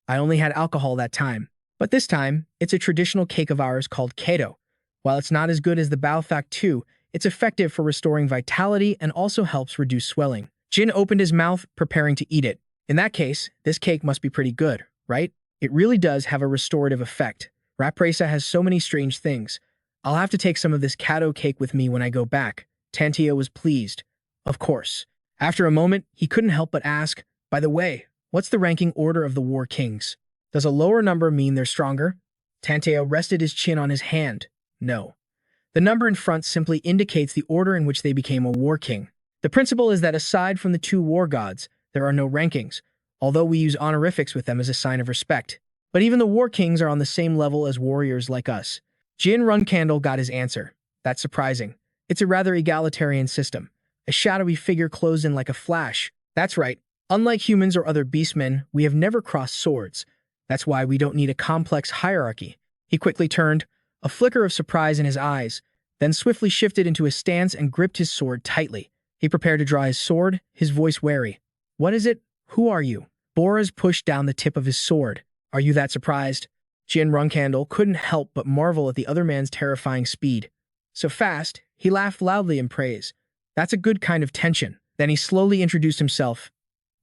I only had alcohol that time. But this time, it's a traditional cake of ours called Kato. While it's not as good as the Balfac 2, it's effective for restoring vitality and also helps reduce swelling. Jin opened his mouth, preparing to eat it. In that case, this cake must be pretty good, right? It really does have a restorative effect. Regressed has so many strange things. I'll have to take some of this Kato cake with me when I go back. Tanteo was pleased. Of course. After a moment, he couldn't help but ask, by the way, what's the ranking order of the War Kings? Does a lower number mean they're stronger? Tanteo rested his chin on his hand. No. The number in front simply indicates the order in which they became a War King. The principle is that aside from the 2 war gods, there are no rankings, although we use honorifics with them as a sign of respect. But even the War Kings are on the same level as warriors like us. Jin Runcandel got his answer. That's surprising. It's a rather egalitarian system. A shadowy figure closed in like a flash. That's right. Unlike humans or other beastmen, we have never crossed swords. That's why we don't need a complex hierarchy. He quickly turned, a flicker of surprise in his eyes, then swiftly shifted into his stance and gripped his sword tightly. He prepared to draw his sword, his voice wary. What is it? Who are you? Boras pushed down the tip of his sword. Are you that surprised? Jin Runcandel couldn't help but marvel at the other man's terrifying speed. So fast, he laughed loudly in praise. That's a good kind of tension. Then he slowly introduced himself.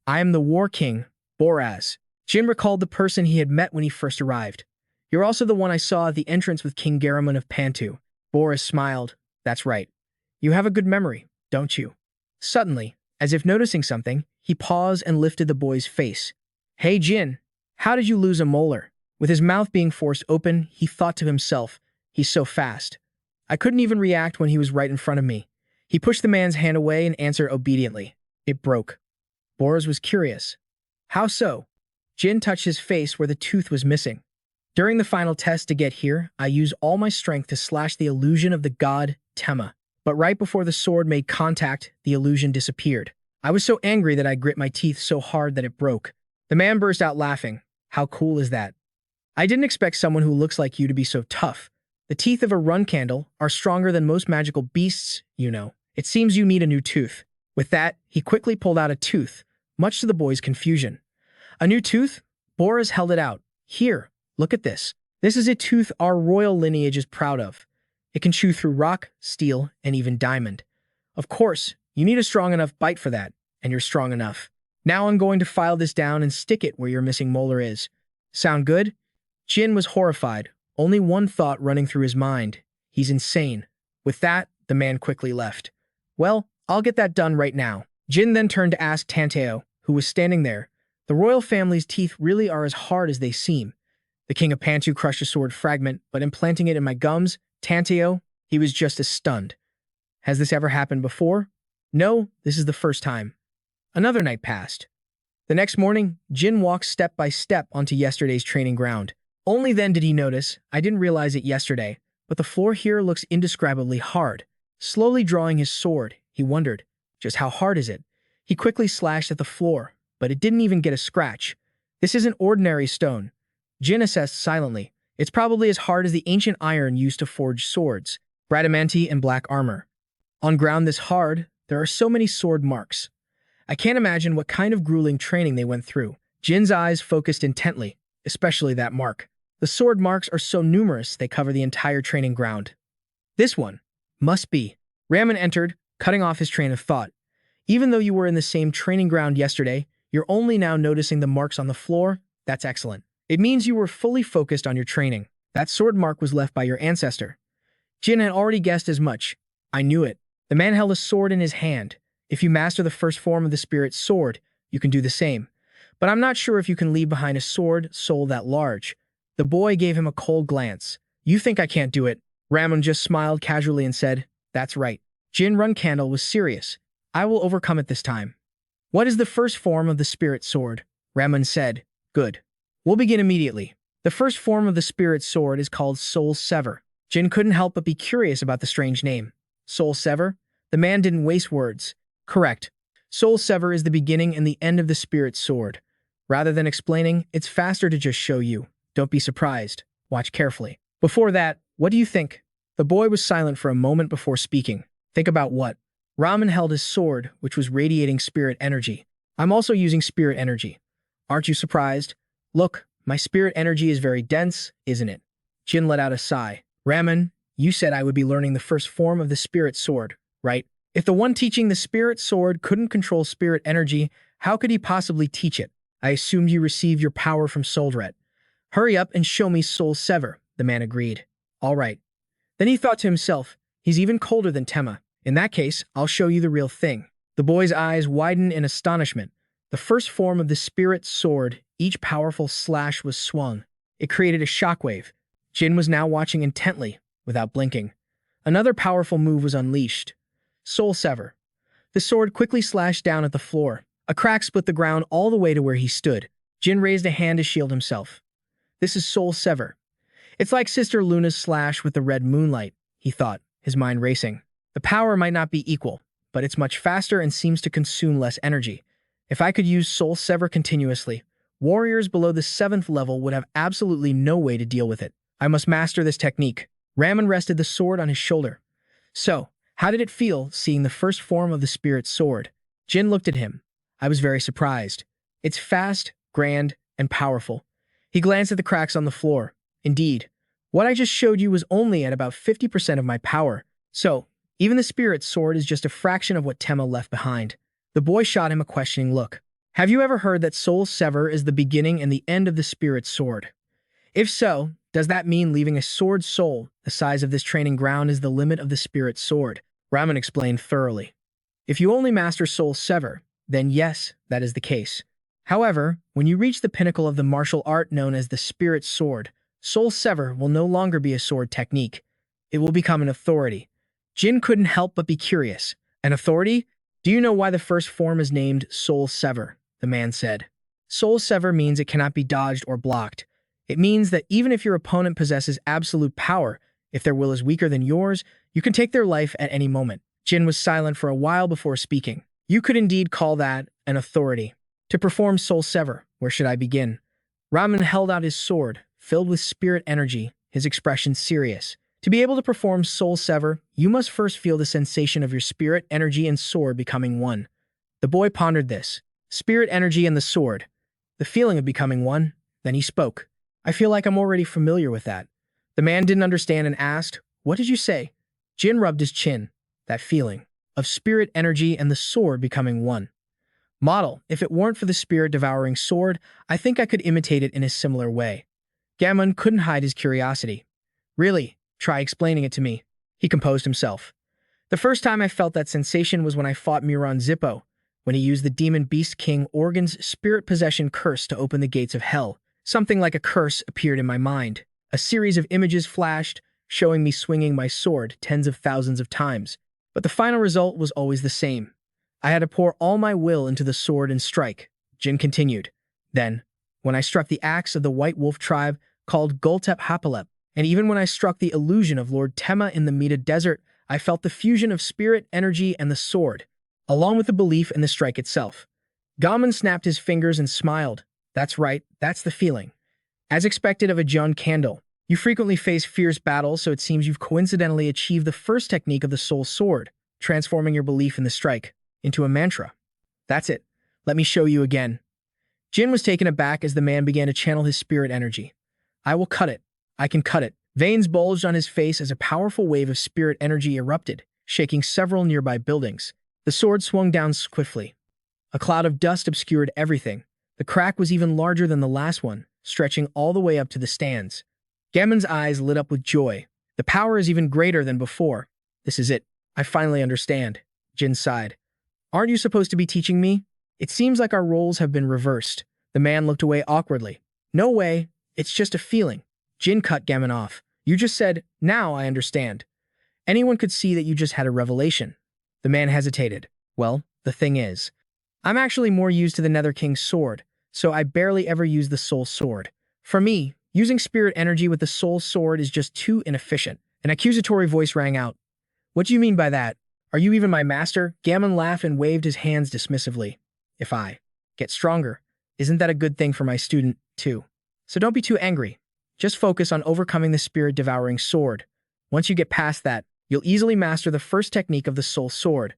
I am the War King, Boras. Jin recalled the person he had met when he first arrived. You're also the one I saw at the entrance with King Garamond of Pantu. Boras smiled. That's right. You have a good memory, don't you? Suddenly, as if noticing something, he paused and lifted the boy's face. Hey Jin, how did you lose a molar? With his mouth being forced open, he thought to himself, he's so fast. I couldn't even react when he was right in front of me. He pushed the man's hand away and answered obediently. It broke. Boras was curious. How so? Jin touched his face where the tooth was missing. During the final test to get here, I used all my strength to slash the illusion of the god, Tema. But right before the sword made contact, the illusion disappeared. I was so angry that I grit my teeth so hard that it broke. The man burst out laughing. How cool is that? I didn't expect someone who looks like you to be so tough. The teeth of a Runcandel are stronger than most magical beasts, you know. It seems you need a new tooth. With that, he quickly pulled out a tooth, much to the boy's confusion. A new tooth? Boras held it out. Here, look at this. This is a tooth our royal lineage is proud of. It can chew through rock, steel, and even diamond. Of course, you need a strong enough bite for that, and you're strong enough. Now I'm going to file this down and stick it where your missing molar is. Sound good? Jin was horrified, only one thought running through his mind. He's insane. With that, the man quickly left. Well, I'll get that done right now. Jin then turned to ask Tanteo, who was standing there. The royal family's teeth really are as hard as they seem. The king of Pantu crushed a sword fragment, but implanting it in my gums, Tanteo, he was just as stunned. Has this ever happened before? No, this is the first time. Another night passed. The next morning, Jin walked step by step onto yesterday's training ground. Only then did he notice, I didn't realize it yesterday, but the floor here looks indescribably hard. Slowly drawing his sword, he wondered, just how hard is it? He quickly slashed at the floor, but it didn't even get a scratch. This isn't ordinary stone. Jin assessed silently. It's probably as hard as the ancient iron used to forge swords, adamantine and black armor. On ground this hard, there are so many sword marks. I can't imagine what kind of grueling training they went through. Jin's eyes focused intently, especially that mark. The sword marks are so numerous they cover the entire training ground. This one must be. Raman entered, cutting off his train of thought. Even though you were in the same training ground yesterday, you're only now noticing the marks on the floor. That's excellent. It means you were fully focused on your training. That sword mark was left by your ancestor. Jin had already guessed as much. I knew it. The man held a sword in his hand. If you master the first form of the spirit sword, you can do the same. But I'm not sure if you can leave behind a sword soul that large. The boy gave him a cold glance. You think I can't do it? Ramon just smiled casually and said, That's right. Jin Runcandel was serious. I will overcome it this time. What is the first form of the spirit sword? Ramon said. Good. We'll begin immediately. The first form of the spirit sword is called Soul Sever. Jin couldn't help but be curious about the strange name. Soul Sever? The man didn't waste words. Correct. Soul Sever is the beginning and the end of the spirit sword. Rather than explaining, it's faster to just show you. Don't be surprised. Watch carefully. Before that, what do you think? The boy was silent for a moment before speaking. Think about what? Ramon held his sword, which was radiating spirit energy. I'm also using spirit energy. Aren't you surprised? Look, my spirit energy is very dense, isn't it? Jin let out a sigh. Ramon, you said I would be learning the first form of the spirit sword, right? If the one teaching the spirit sword couldn't control spirit energy, how could he possibly teach it? I assumed you received your power from Solderet. Hurry up and show me Soul Sever, the man agreed. All right. Then he thought to himself, he's even colder than Tema. In that case, I'll show you the real thing. The boy's eyes widened in astonishment. The first form of the spirit sword, each powerful slash was swung. It created a shockwave. Jin was now watching intently, without blinking. Another powerful move was unleashed. Soul Sever. The sword quickly slashed down at the floor. A crack split the ground all the way to where he stood. Jin raised a hand to shield himself. This is Soul Sever. It's like Sister Luna's slash with the red moonlight, he thought, his mind racing. The power might not be equal, but it's much faster and seems to consume less energy. If I could use Soul Sever continuously, warriors below the 7th level would have absolutely no way to deal with it. I must master this technique. Ramon rested the sword on his shoulder. So, how did it feel seeing the first form of the spirit sword? Jin looked at him. I was very surprised. It's fast, grand, and powerful. He glanced at the cracks on the floor. Indeed, what I just showed you was only at about 50% of my power. So, even the spirit sword is just a fraction of what Tema left behind. The boy shot him a questioning look. Have you ever heard that Soul Sever is the beginning and the end of the spirit sword? If so, does that mean leaving a sword soul the size of this training ground is the limit of the spirit sword? Ramon explained thoroughly. If you only master Soul Sever, then yes, that is the case. However, when you reach the pinnacle of the martial art known as the spirit sword, Soul Sever will no longer be a sword technique. It will become an authority. Jin couldn't help but be curious. An authority? Do you know why the first form is named Soul Sever? The man said. Soul Sever means it cannot be dodged or blocked. It means that even if your opponent possesses absolute power, if their will is weaker than yours, you can take their life at any moment. Jin was silent for a while before speaking. You could indeed call that an authority. To perform Soul Sever, where should I begin? Ramon held out his sword, filled with spirit energy, his expression serious. To be able to perform Soul Sever, you must first feel the sensation of your spirit energy and sword becoming one. The boy pondered this. Spirit energy and the sword. The feeling of becoming one. Then he spoke. I feel like I'm already familiar with that. The man didn't understand and asked, What did you say? Jin rubbed his chin. That feeling of spirit energy and the sword becoming one. Model, if it weren't for the spirit-devouring sword, I think I could imitate it in a similar way. Gammon couldn't hide his curiosity. Really? Try explaining it to me. He composed himself. The first time I felt that sensation was when I fought Murakan Zippo, when he used the Demon Beast King Organ's spirit possession curse to open the gates of hell. Something like a curse appeared in my mind. A series of images flashed, showing me swinging my sword tens of thousands of times. But the final result was always the same. I had to pour all my will into the sword and strike. Jin continued. Then, when I struck the axe of the White Wolf tribe called Gultep Hapalep, and even when I struck the illusion of Lord Tema in the Meta Desert, I felt the fusion of spirit, energy, and the sword, along with the belief in the strike itself. Gammon snapped his fingers and smiled. That's right, that's the feeling. As expected of a Jin Runcandel, you frequently face fierce battles, so it seems you've coincidentally achieved the first technique of the soul sword, transforming your belief in the strike into a mantra. That's it. Let me show you again. Jin was taken aback as the man began to channel his spirit energy. I will cut it. I can cut it. Veins bulged on his face as a powerful wave of spirit energy erupted, shaking several nearby buildings. The sword swung down swiftly. A cloud of dust obscured everything. The crack was even larger than the last one, stretching all the way up to the stands. Gamon's eyes lit up with joy. The power is even greater than before. This is it. I finally understand. Jin sighed. Aren't you supposed to be teaching me? It seems like our roles have been reversed. The man looked away awkwardly. No way. It's just a feeling. Jin cut Gamon off. You just said, now I understand. Anyone could see that you just had a revelation. The man hesitated. Well, the thing is, I'm actually more used to the Nether King's sword, so I barely ever use the Soul Sword. For me, using spirit energy with the Soul Sword is just too inefficient. An accusatory voice rang out. What do you mean by that? Are you even my master? Gamon laughed and waved his hands dismissively. If I get stronger, isn't that a good thing for my student, too? So don't be too angry. Just focus on overcoming the spirit-devouring sword. Once you get past that, you'll easily master the first technique of the Soul Sword.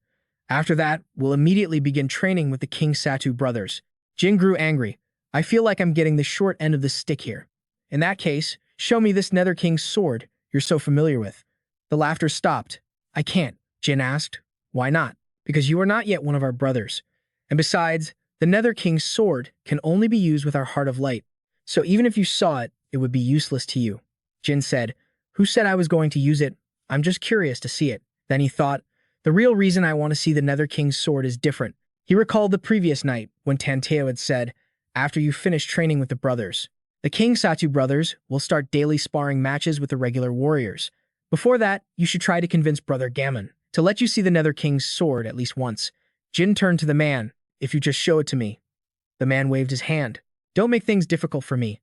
After that, we'll immediately begin training with the King Satu brothers. Jin grew angry. I feel like I'm getting the short end of the stick here. In that case, show me this Nether King's sword you're so familiar with. The laughter stopped. I can't, Jin asked. Why not? Because you are not yet one of our brothers. And besides, the Nether King's sword can only be used with our Heart of Light. So even if you saw it, it would be useless to you. Jin said, Who said I was going to use it? I'm just curious to see it. Then he thought, the real reason I want to see the Nether King's sword is different. He recalled the previous night when Tanteo had said, after you finish training with the brothers, the King Satu brothers will start daily sparring matches with the regular warriors. Before that, you should try to convince Brother Gamon to let you see the Nether King's sword at least once. Jin turned to the man. If you just show it to me. The man waved his hand. Don't make things difficult for me.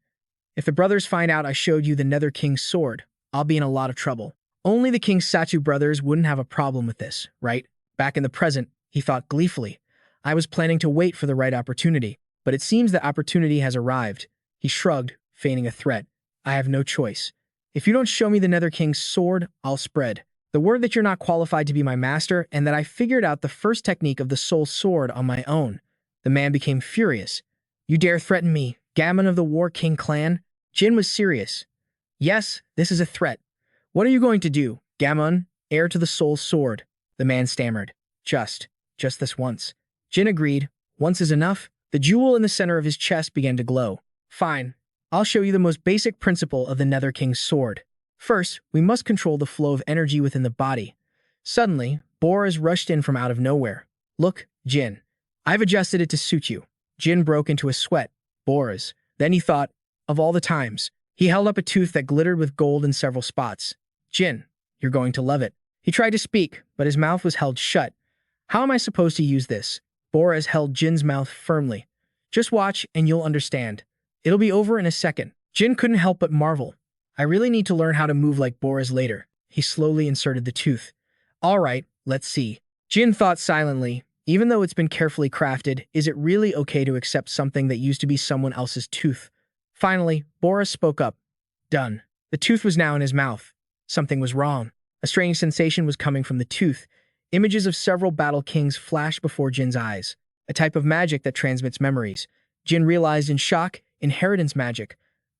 If the brothers find out I showed you the Nether King's sword, I'll be in a lot of trouble. Only the King Satu brothers wouldn't have a problem with this, right? Back in the present, he thought gleefully. I was planning to wait for the right opportunity, but it seems the opportunity has arrived. He shrugged, feigning a threat. I have no choice. If you don't show me the Nether King's sword, I'll spread the word that you're not qualified to be my master and that I figured out the first technique of the Soul Sword on my own. The man became furious. You dare threaten me, Gamon of the War King clan? Jin was serious. Yes, this is a threat. What are you going to do, Gamon, heir to the Soul Sword? The man stammered. Just this once. Jin agreed. Once is enough. The jewel in the center of his chest began to glow. Fine. I'll show you the most basic principle of the Nether King's sword. First, we must control the flow of energy within the body. Suddenly, Boris rushed in from out of nowhere. Look, Jin. I've adjusted it to suit you. Jin broke into a sweat. Boris. Then he thought, of all the times. He held up a tooth that glittered with gold in several spots. Jin, you're going to love it. He tried to speak, but his mouth was held shut. How am I supposed to use this? Boris held Jin's mouth firmly. Just watch and you'll understand. It'll be over in a second. Jin couldn't help but marvel. I really need to learn how to move like Boris later. He slowly inserted the tooth. All right, let's see. Jin thought silently. Even though it's been carefully crafted, is it really okay to accept something that used to be someone else's tooth? Finally, Boris spoke up. Done. The tooth was now in his mouth. Something was wrong. A strange sensation was coming from the tooth. Images of several battle kings flashed before Jin's eyes. A type of magic that transmits memories. Jin realized in shock, inheritance magic.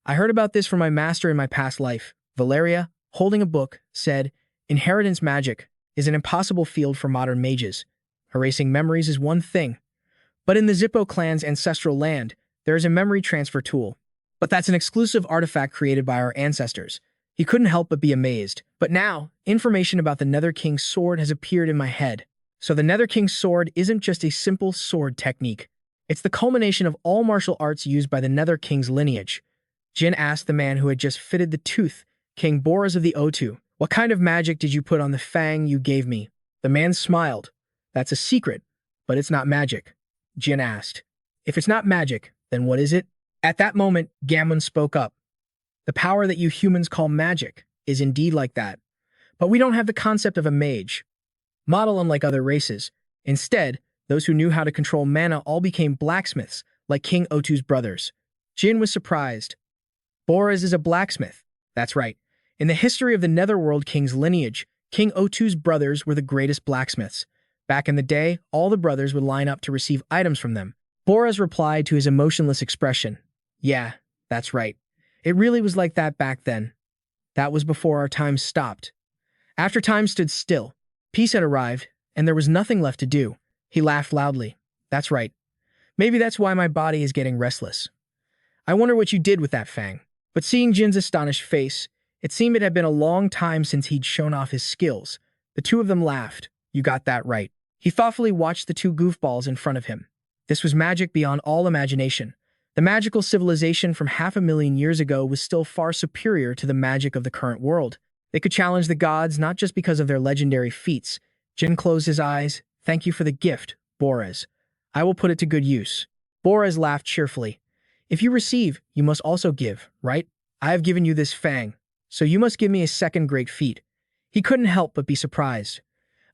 I heard about this from my master in my past life. Valeria, holding a book, said, Inheritance magic is an impossible field for modern mages. Erasing memories is one thing. But in the Zippo clan's ancestral land, there is a memory transfer tool. But that's an exclusive artifact created by our ancestors. He couldn't help but be amazed. But now, information about the Nether King's sword has appeared in my head. So the Nether King's sword isn't just a simple sword technique. It's the culmination of all martial arts used by the Nether King's lineage. Jin asked the man who had just fitted the tooth, King Boris of the O2, what kind of magic did you put on the fang you gave me? The man smiled. That's a secret, but it's not magic. Jin asked. If it's not magic, then what is it? At that moment, Gamon spoke up. The power that you humans call magic is indeed like that. But we don't have the concept of a mage. Model unlike other races. Instead, those who knew how to control mana all became blacksmiths, like King O2's brothers. Jin was surprised. Boris is a blacksmith. That's right. In the history of the Netherworld King's lineage, King O2's brothers were the greatest blacksmiths. Back in the day, all the brothers would line up to receive items from them. Boris replied to his emotionless expression. Yeah, that's right. It really was like that back then. That was before our time stopped. After time stood still, peace had arrived, and there was nothing left to do. He laughed loudly. That's right. Maybe that's why my body is getting restless. I wonder what you did with that fang. But seeing Jin's astonished face, it seemed it had been a long time since he'd shown off his skills. The two of them laughed. You got that right. He thoughtfully watched the two goofballs in front of him. This was magic beyond all imagination. The magical civilization from 500,000 years ago was still far superior to the magic of the current world. They could challenge the gods not just because of their legendary feats. Jin closed his eyes. Thank you for the gift, Boris. I will put it to good use. Boris laughed cheerfully. If you receive, you must also give, right? I have given you this fang, so you must give me a second great feat. He couldn't help but be surprised.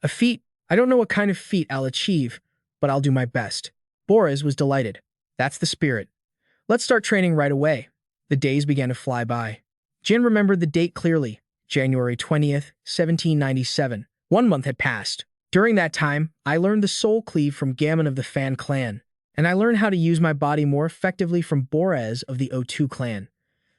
A feat? I don't know what kind of feat I'll achieve, but I'll do my best. Boris was delighted. That's the spirit. Let's start training right away. The days began to fly by. Jin remembered the date clearly. January 20th, 1797. 1 month had passed. During that time, I learned the soul cleave from Gammon of the Fan clan, and I learned how to use my body more effectively from Boris of the O2 clan.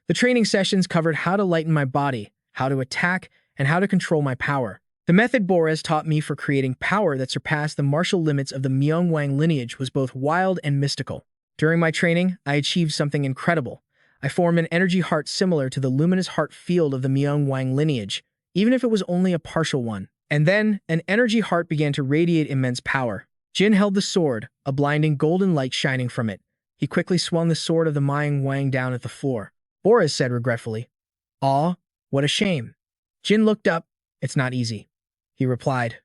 The training sessions covered how to lighten my body, how to attack, and how to control my power. The method Boris taught me for creating power that surpassed the martial limits of the Myeongwang lineage was both wild and mystical. During my training, I achieved something incredible. I formed an energy heart similar to the luminous heart field of the Myeongwang lineage, even if it was only a partial one. And then, an energy heart began to radiate immense power. Jin held the sword, a blinding golden light shining from it. He quickly swung the sword of the Myeongwang down at the floor. Boris said regretfully, "Aw, what a shame." Jin looked up. "It's not easy," he replied.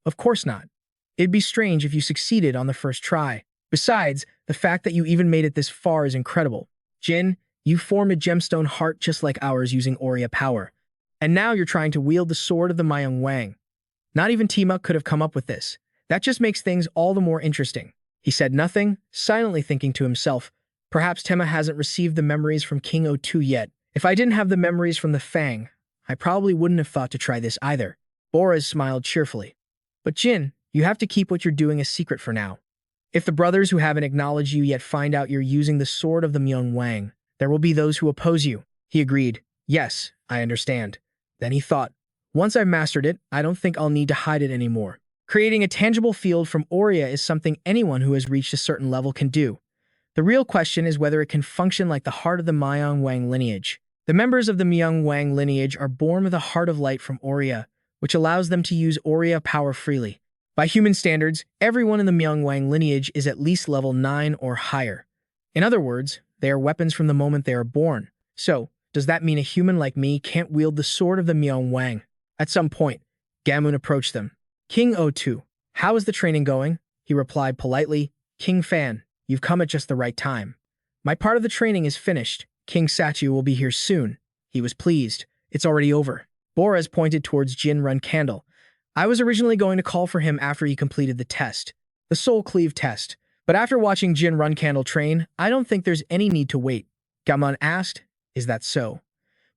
"Of course not. It'd be strange if you succeeded on the first try. Besides, the fact that you even made it this far is incredible. Jin, you formed a gemstone heart just like ours using Aurea power. And now you're trying to wield the sword of the Myeongwang. Not even Tima could have come up with this. That just makes things all the more interesting." He said nothing, silently thinking to himself, perhaps Tema hasn't received the memories from King O2 yet. If I didn't have the memories from the Fang, I probably wouldn't have thought to try this either. Boris smiled cheerfully. But Jin, you have to keep what you're doing a secret for now. If the brothers who haven't acknowledged you yet find out you're using the sword of the Myeongwang, there will be those who oppose you. He agreed. Yes, I understand. Then he thought, once I've mastered it, I don't think I'll need to hide it anymore. Creating a tangible field from Aurea is something anyone who has reached a certain level can do. The real question is whether it can function like the heart of the Myeongwang lineage. The members of the Myeongwang lineage are born with a heart of light from Aurea, which allows them to use Aurea power freely. By human standards, everyone in the Myeongwang lineage is at least level 9 or higher. In other words, they are weapons from the moment they are born. So, does that mean a human like me can't wield the sword of the Myeongwang? At some point, Gamun approached them. King O2, how is the training going? He replied politely, King Fan, you've come at just the right time. My part of the training is finished. King Satu will be here soon. He was pleased. It's already over. Boris pointed towards Jin Runcandel. I was originally going to call for him after he completed the test, the Soul Cleave test, but after watching Jin Runcandel train, I don't think there's any need to wait. Gamun asked, is that so?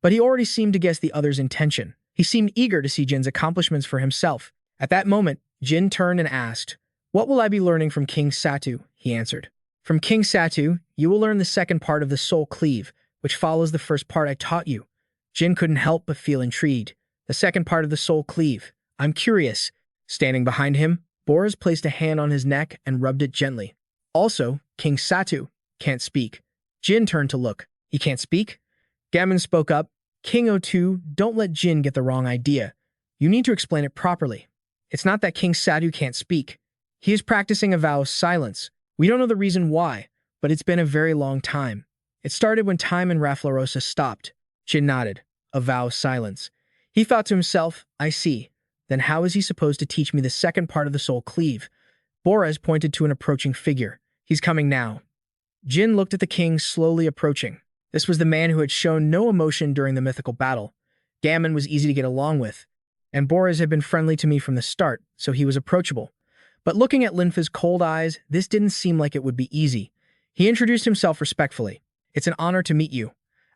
But he already seemed to guess the other's intention. He seemed eager to see Jin's accomplishments for himself. At that moment, Jin turned and asked, what will I be learning from King Satu? He answered. From King Satu, you will learn the second part of the Soul Cleave, which follows the first part I taught you. Jin couldn't help but feel intrigued. The second part of the Soul Cleave. I'm curious. Standing behind him, Boris placed a hand on his neck and rubbed it gently. Also, King Satu can't speak. Jin turned to look. He can't speak? Gammon spoke up. King O2, don't let Jin get the wrong idea. You need to explain it properly. It's not that King Satu can't speak. He is practicing a vow of silence. We don't know the reason why, but it's been a very long time. It started when time in Rafflerosa stopped. Jin nodded. A vow of silence. He thought to himself, I see. Then how is he supposed to teach me the second part of the Soul Cleave? Boris pointed to an approaching figure. He's coming now. Jin looked at the king slowly approaching. This was the man who had shown no emotion during the mythical battle. Gammon was easy to get along with, and Boris had been friendly to me from the start, so he was approachable. But looking at Linfa's cold eyes, this didn't seem like it would be easy. He introduced himself respectfully. It's an honor to meet you.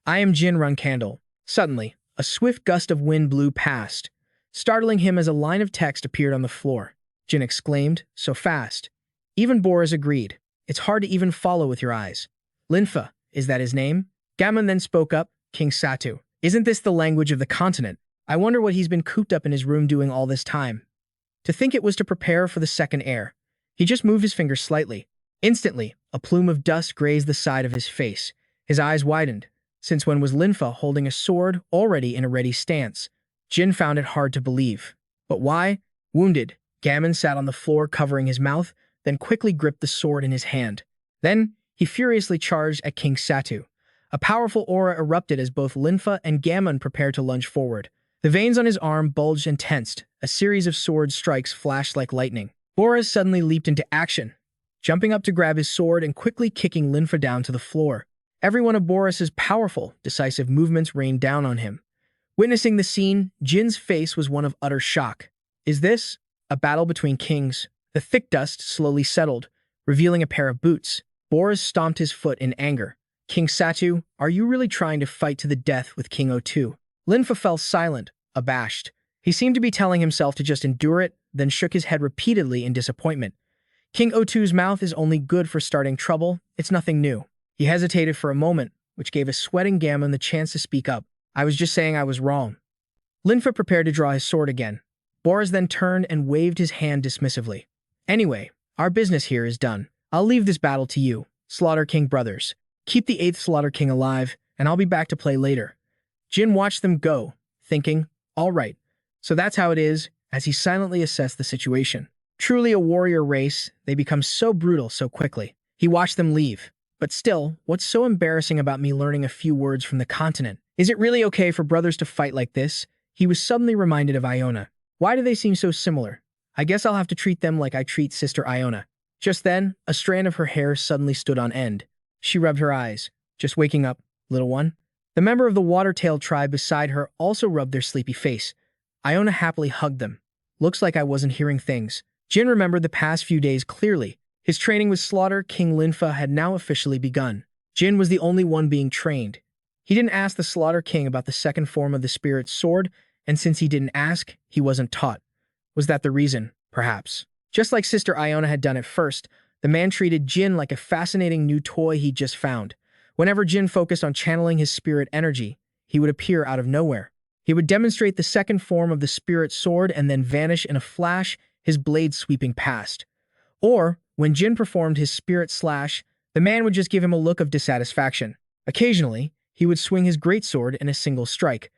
I am Jin Runcandel. Suddenly, a swift gust of wind blew past, startling him as a line of text appeared on the floor. Jin exclaimed, so fast. Even Boris agreed. It's hard to even follow with your eyes. Linfa, is that his name? Gammon then spoke up, King Satu. Isn't this the language of the continent? I wonder what he's been cooped up in his room doing all this time. To think it was to prepare for the second heir. He just moved his finger slightly. Instantly, A plume of dust grazed the side of his face. His eyes widened. Since when was Linfa holding a sword already in a ready stance? Jin found it hard to believe. But why? Wounded, Gammon sat on the floor covering his mouth, then quickly gripped the sword in his hand. Then, he furiously charged at King Satu. A powerful aura erupted as both Linfa and Gammon prepared to lunge forward. The veins on his arm bulged and tensed. A series of sword strikes flashed like lightning. Boris suddenly leaped into action, jumping up to grab his sword and quickly kicking Linfa down to the floor. Every one of Boris's powerful, decisive movements rained down on him. Witnessing the scene, Jin's face was one of utter shock. Is this a battle between kings? The thick dust slowly settled, revealing a pair of boots. Boris stomped his foot in anger. King Satu, are you really trying to fight to the death with King O2? Linfa fell silent, abashed. He seemed to be telling himself to just endure it, then shook his head repeatedly in disappointment. King O2's mouth is only good for starting trouble. It's nothing new. He hesitated for a moment, which gave a sweating Gammon the chance to speak up. I was just saying I was wrong. Linfa prepared to draw his sword again. Boris then turned and waved his hand dismissively. Anyway, our business here is done. I'll leave this battle to you, Slaughter King brothers. Keep the 8th Slaughter King alive, and I'll be back to play later. Jin watched them go, thinking, all right, so that's how it is, as he silently assessed the situation. Truly a warrior race, they become so brutal so quickly. He watched them leave. But still, what's so embarrassing about me learning a few words from the continent? Is it really okay for brothers to fight like this? He was suddenly reminded of Iona. Why do they seem so similar? I guess I'll have to treat them like I treat Sister Iona. Just then, a strand of her hair suddenly stood on end. She rubbed her eyes. Just waking up, little one. The member of the Watertail tribe beside her also rubbed their sleepy face. Iona happily hugged them. Looks like I wasn't hearing things. Jin remembered the past few days clearly. His training with Slaughter King Linfa had now officially begun. Jin was the only one being trained. He didn't ask the Slaughter King about the second form of the spirit's sword, and since he didn't ask, he wasn't taught. Was that the reason? Perhaps. Just like Sister Iona had done at first, the man treated Jin like a fascinating new toy he'd just found. Whenever Jin focused on channeling his spirit energy, he would appear out of nowhere. He would demonstrate the second form of the spirit sword and then vanish in a flash, his blade sweeping past. Or, when Jin performed his spirit slash, the man would just give him a look of dissatisfaction. Occasionally, he would swing his greatsword in a single strike.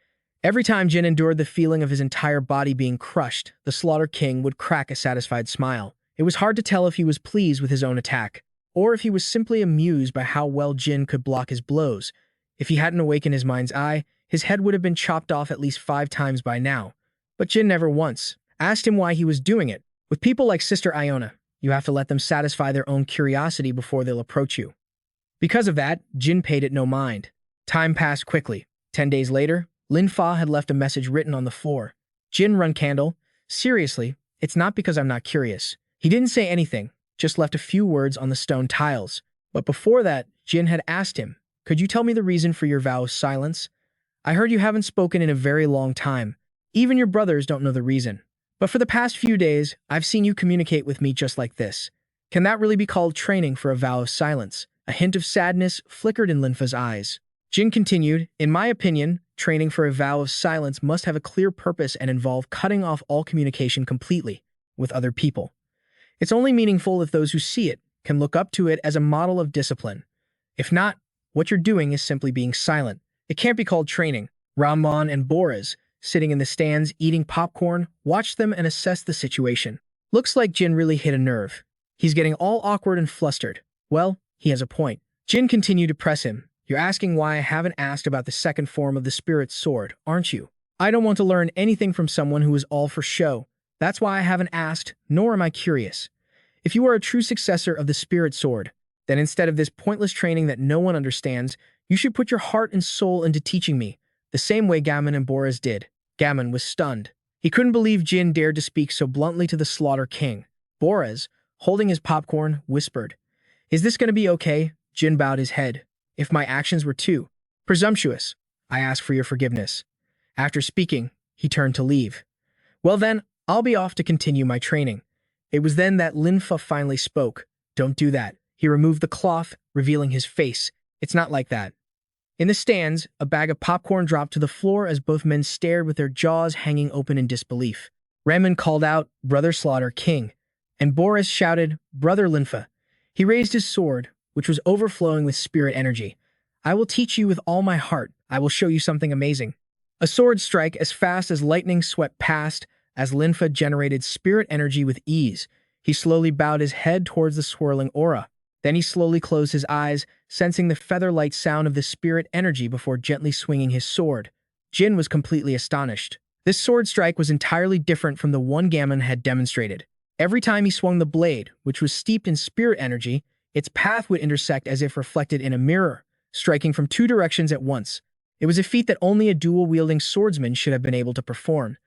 Every time Jin endured the feeling of his entire body being crushed, the Slaughter King would crack a satisfied smile. It was hard to tell if he was pleased with his own attack, or if he was simply amused by how well Jin could block his blows. If he hadn't awakened his mind's eye, his head would have been chopped off at least 5 times by now. But Jin never once asked him why he was doing it. With people like Sister Iona, you have to let them satisfy their own curiosity before they'll approach you. Because of that, Jin paid it no mind. Time passed quickly. 10 days later, Linfa had left a message written on the floor. Jin Runcandel, seriously, it's not because I'm not curious. He didn't say anything, just left a few words on the stone tiles. But before that, Jin had asked him, could you tell me the reason for your vow of silence? I heard you haven't spoken in a very long time. Even your brothers don't know the reason. But for the past few days, I've seen you communicate with me just like this. Can that really be called training for a vow of silence? A hint of sadness flickered in Linfa's eyes. Jin continued, in my opinion, training for a vow of silence must have a clear purpose and involve cutting off all communication completely with other people. It's only meaningful if those who see it can look up to it as a model of discipline. If not, what you're doing is simply being silent. It can't be called training. Ramon and Boris, sitting in the stands eating popcorn, watched them and assessed the situation. Looks like Jin really hit a nerve. He's getting all awkward and flustered. Well, he has a point. Jin continued to press him. You're asking why I haven't asked about the second form of the spirit's sword, aren't you? I don't want to learn anything from someone who is all for show. That's why I haven't asked, nor am I curious. If you are a true successor of the spirit sword, then instead of this pointless training that no one understands, you should put your heart and soul into teaching me, the same way Gammon and Boris did. Gammon was stunned. He couldn't believe Jin dared to speak so bluntly to the Slaughter King. Boris, holding his popcorn, whispered, is this going to be okay? Jin bowed his head. If my actions were too presumptuous, I ask for your forgiveness. After speaking, he turned to leave. Well then, I'll be off to continue my training. It was then that Linfa finally spoke. Don't do that. He removed the cloth, revealing his face. It's not like that. In the stands, a bag of popcorn dropped to the floor as both men stared with their jaws hanging open in disbelief. Raymond called out, Brother Slaughter King, and Boris shouted, Brother Linfa. He raised his sword, which was overflowing with spirit energy. I will teach you with all my heart. I will show you something amazing. A sword strike as fast as lightning swept past as Linfa generated spirit energy with ease. He slowly bowed his head towards the swirling aura. Then he slowly closed his eyes, sensing the feather-light sound of the spirit energy before gently swinging his sword. Jin was completely astonished. This sword strike was entirely different from the one Gammon had demonstrated. Every time he swung the blade, which was steeped in spirit energy, its path would intersect as if reflected in a mirror, striking from two directions at once. It was a feat that only a dual-wielding swordsman should have been able to perform.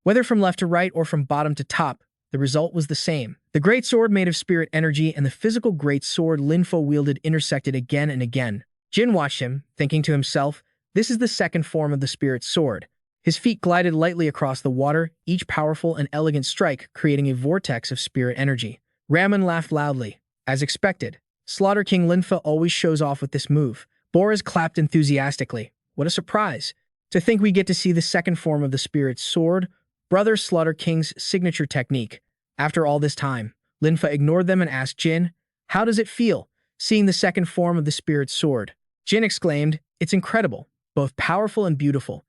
Whether from left to right or from bottom to top, the result was the same. The great sword made of spirit energy and the physical great sword Linfo wielded intersected again and again. Jin watched him, thinking to himself, this is the second form of the spirit sword. His feet glided lightly across the water, each powerful and elegant strike creating a vortex of spirit energy. Raman laughed loudly. As expected, Slaughter King Linfa always shows off with this move. Boris clapped enthusiastically. What a surprise! To think we get to see the second form of the spirit sword, Brother Slaughter King's signature technique. After all this time, Linfa ignored them and asked Jin, how does it feel, seeing the second form of the spirit sword? Jin exclaimed, it's incredible, both powerful and beautiful.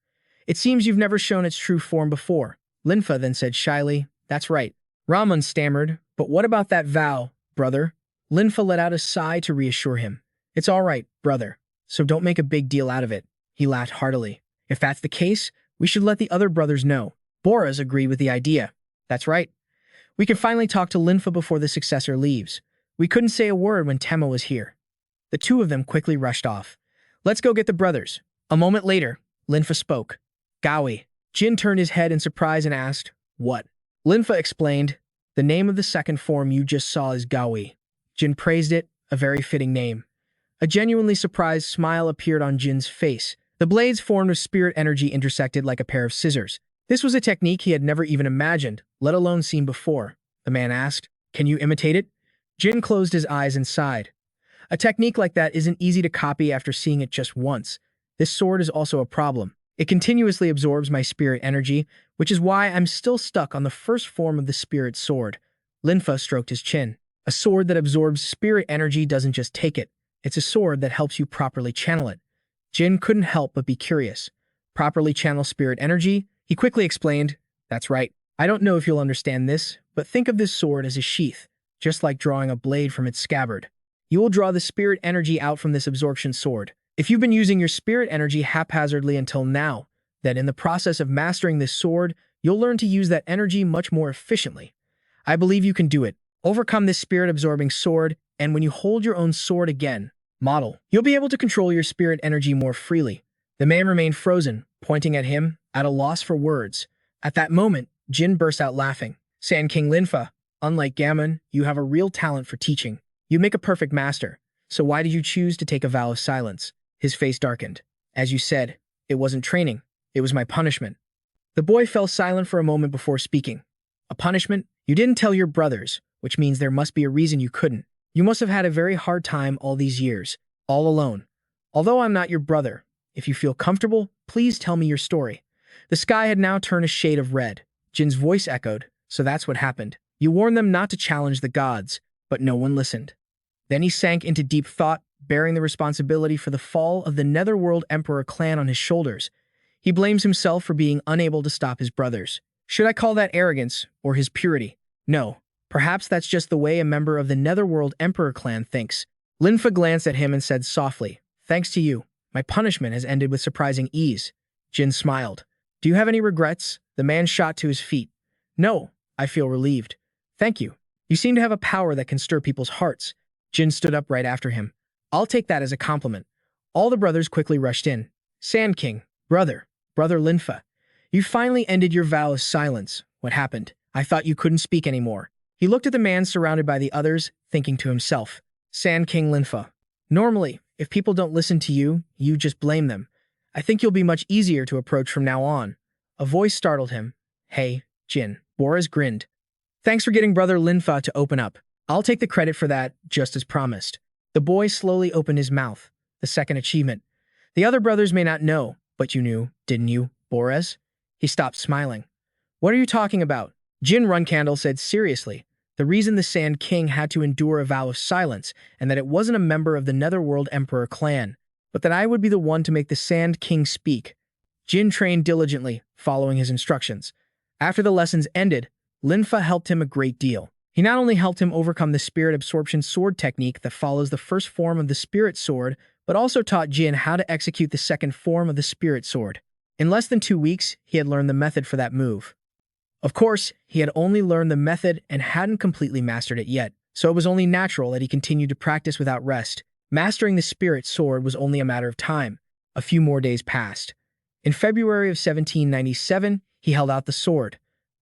It seems you've never shown its true form before. Linfa then said shyly, that's right. Raman stammered, but what about that vow, brother? Linfa let out a sigh to reassure him. It's all right, brother, so don't make a big deal out of it. He laughed heartily. If that's the case, we should let the other brothers know. Boris agreed with the idea. That's right. We can finally talk to Linfa before the successor leaves. We couldn't say a word when Tema was here. The two of them quickly rushed off. Let's go get the brothers. A moment later, Linfa spoke. Gawi. Jin turned his head in surprise and asked, what? Linfa explained, the name of the second form you just saw is Gawi. Jin praised it, a very fitting name. A genuinely surprised smile appeared on Jin's face. The blades formed of spirit energy intersected like a pair of scissors. This was a technique he had never even imagined, let alone seen before. The man asked, can you imitate it? Jin closed his eyes and sighed. A technique like that isn't easy to copy after seeing it just once. This sword is also a problem. It continuously absorbs my spirit energy, which is why I'm still stuck on the first form of the spirit sword. Linfa stroked his chin. A sword that absorbs spirit energy doesn't just take it. It's a sword that helps you properly channel it. Jin couldn't help but be curious. Properly channel spirit energy? He quickly explained, that's right. I don't know if you'll understand this, but think of this sword as a sheath, just like drawing a blade from its scabbard. You will draw the spirit energy out from this absorption sword. If you've been using your spirit energy haphazardly until now, then in the process of mastering this sword, you'll learn to use that energy much more efficiently. I believe you can do it. Overcome this spirit-absorbing sword, and when you hold your own sword again, model, you'll be able to control your spirit energy more freely. The man remained frozen, pointing at him, at a loss for words. At that moment, Jin burst out laughing. Sand King Linfa, unlike Gammon, you have a real talent for teaching. You make a perfect master. So why did you choose to take a vow of silence? His face darkened. As you said, it wasn't training. It was my punishment. The boy fell silent for a moment before speaking. A punishment? You didn't tell your brothers, which means there must be a reason you couldn't. You must have had a very hard time all these years, all alone. Although I'm not your brother, if you feel comfortable, please tell me your story. The sky had now turned a shade of red. Jin's voice echoed, so that's what happened. You warned them not to challenge the gods, but no one listened. Then he sank into deep thought, bearing the responsibility for the fall of the Netherworld Emperor clan on his shoulders. He blames himself for being unable to stop his brothers. Should I call that arrogance, or his purity? No. Perhaps that's just the way a member of the Netherworld Emperor clan thinks. Linfa glanced at him and said softly, thanks to you, my punishment has ended with surprising ease. Jin smiled. Do you have any regrets? The man shot to his feet. No, I feel relieved. Thank you. You seem to have a power that can stir people's hearts. Jin stood up right after him. I'll take that as a compliment. All the brothers quickly rushed in. Sand King, brother Linfa, you finally ended your vow of silence. What happened? I thought you couldn't speak anymore. He looked at the man surrounded by the others, thinking to himself. Sand King Linfa. Normally, if people don't listen to you, you just blame them. I think you'll be much easier to approach from now on. A voice startled him. Hey, Jin. Boris grinned. Thanks for getting brother Linfa to open up. I'll take the credit for that, just as promised. The boy slowly opened his mouth. The second achievement. The other brothers may not know, but you knew, didn't you, Boris? He stopped smiling. What are you talking about? Jin Runcandel said seriously. the reason the Sand King had to endure a vow of silence, and that it wasn't a member of the Netherworld Emperor clan, but that I would be the one to make the Sand King speak. Jin trained diligently, following his instructions. After the lessons ended, Linfa helped him a great deal. He not only helped him overcome the spirit absorption sword technique that follows the first form of the spirit sword, but also taught Jin how to execute the second form of the spirit sword. In less than 2 weeks, he had learned the method for that move. Of course, he had only learned the method and hadn't completely mastered it yet, so it was only natural that he continued to practice without rest. Mastering the spirit sword was only a matter of time. A few more days passed. In February of 1797, he held out the sword.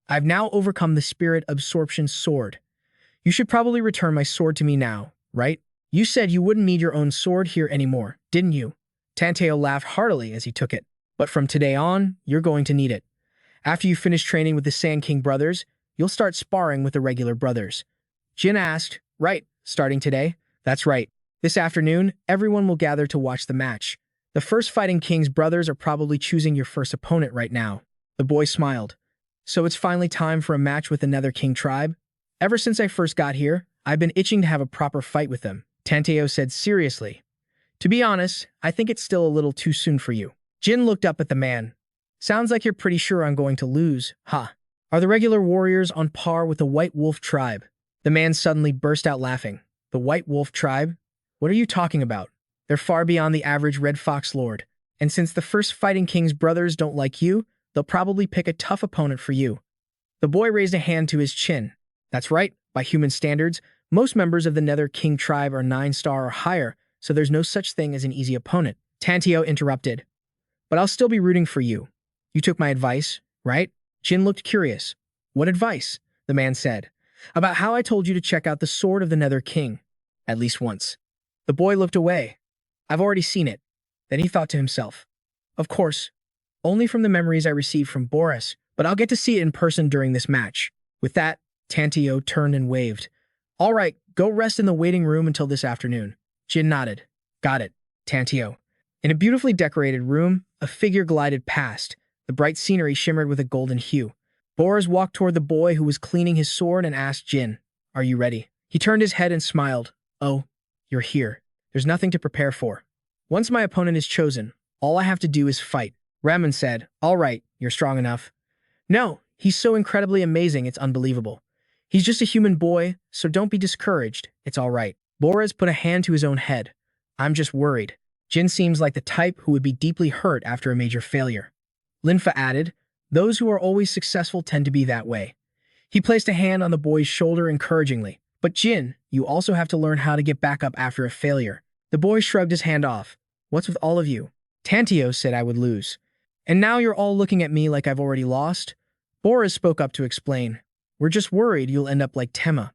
I've now overcome the spirit absorption sword. You should probably return my sword to me now, right? You said you wouldn't need your own sword here anymore, didn't you? Tanteo laughed heartily as he took it. But from today on, you're going to need it. After you finish training with the Sand King brothers, you'll start sparring with the regular brothers. Jin asked, right, starting today? That's right. This afternoon, everyone will gather to watch the match. The first Fighting King's brothers are probably choosing your first opponent right now. The boy smiled. So it's finally time for a match with another King tribe? Ever since I first got here, I've been itching to have a proper fight with them, Tanteo said seriously. To be honest, I think it's still a little too soon for you. Jin looked up at the man. Sounds like you're pretty sure I'm going to lose, huh? Are the regular warriors on par with the White Wolf tribe? The man suddenly burst out laughing. The White Wolf tribe? What are you talking about? They're far beyond the average Red Fox Lord. And since the first Fighting King's brothers don't like you, they'll probably pick a tough opponent for you. The boy raised a hand to his chin. That's right, by human standards, most members of the Nether King tribe are 9-star or higher, so there's no such thing as an easy opponent. Tanteo interrupted. But I'll still be rooting for you. You took my advice, right? Jin looked curious. What advice? The man said. About how I told you to check out the sword of the Nether King. At least once. The boy looked away. I've already seen it. Then he thought to himself. Of course. Only from the memories I received from Boris, but I'll get to see it in person during this match. With that, Tanteo turned and waved. All right, go rest in the waiting room until this afternoon. Jin nodded. Got it, Tanteo. In a beautifully decorated room, a figure glided past. The bright scenery shimmered with a golden hue. Boris walked toward the boy who was cleaning his sword and asked Jin, Are you ready? He turned his head and smiled. Oh, you're here. There's nothing to prepare for. Once my opponent is chosen, all I have to do is fight. Raman said, All right, you're strong enough. No, he's so incredibly amazing it's unbelievable. He's just a human boy, so don't be discouraged. It's all right. Boris put a hand to his own head. I'm just worried. Jin seems like the type who would be deeply hurt after a major failure. Linfa added, Those who are always successful tend to be that way. He placed a hand on the boy's shoulder encouragingly. But Jin, you also have to learn how to get back up after a failure. The boy shrugged his hand off. What's with all of you? Tanteo said I would lose. And now you're all looking at me like I've already lost? Boris spoke up to explain. We're just worried you'll end up like Tema.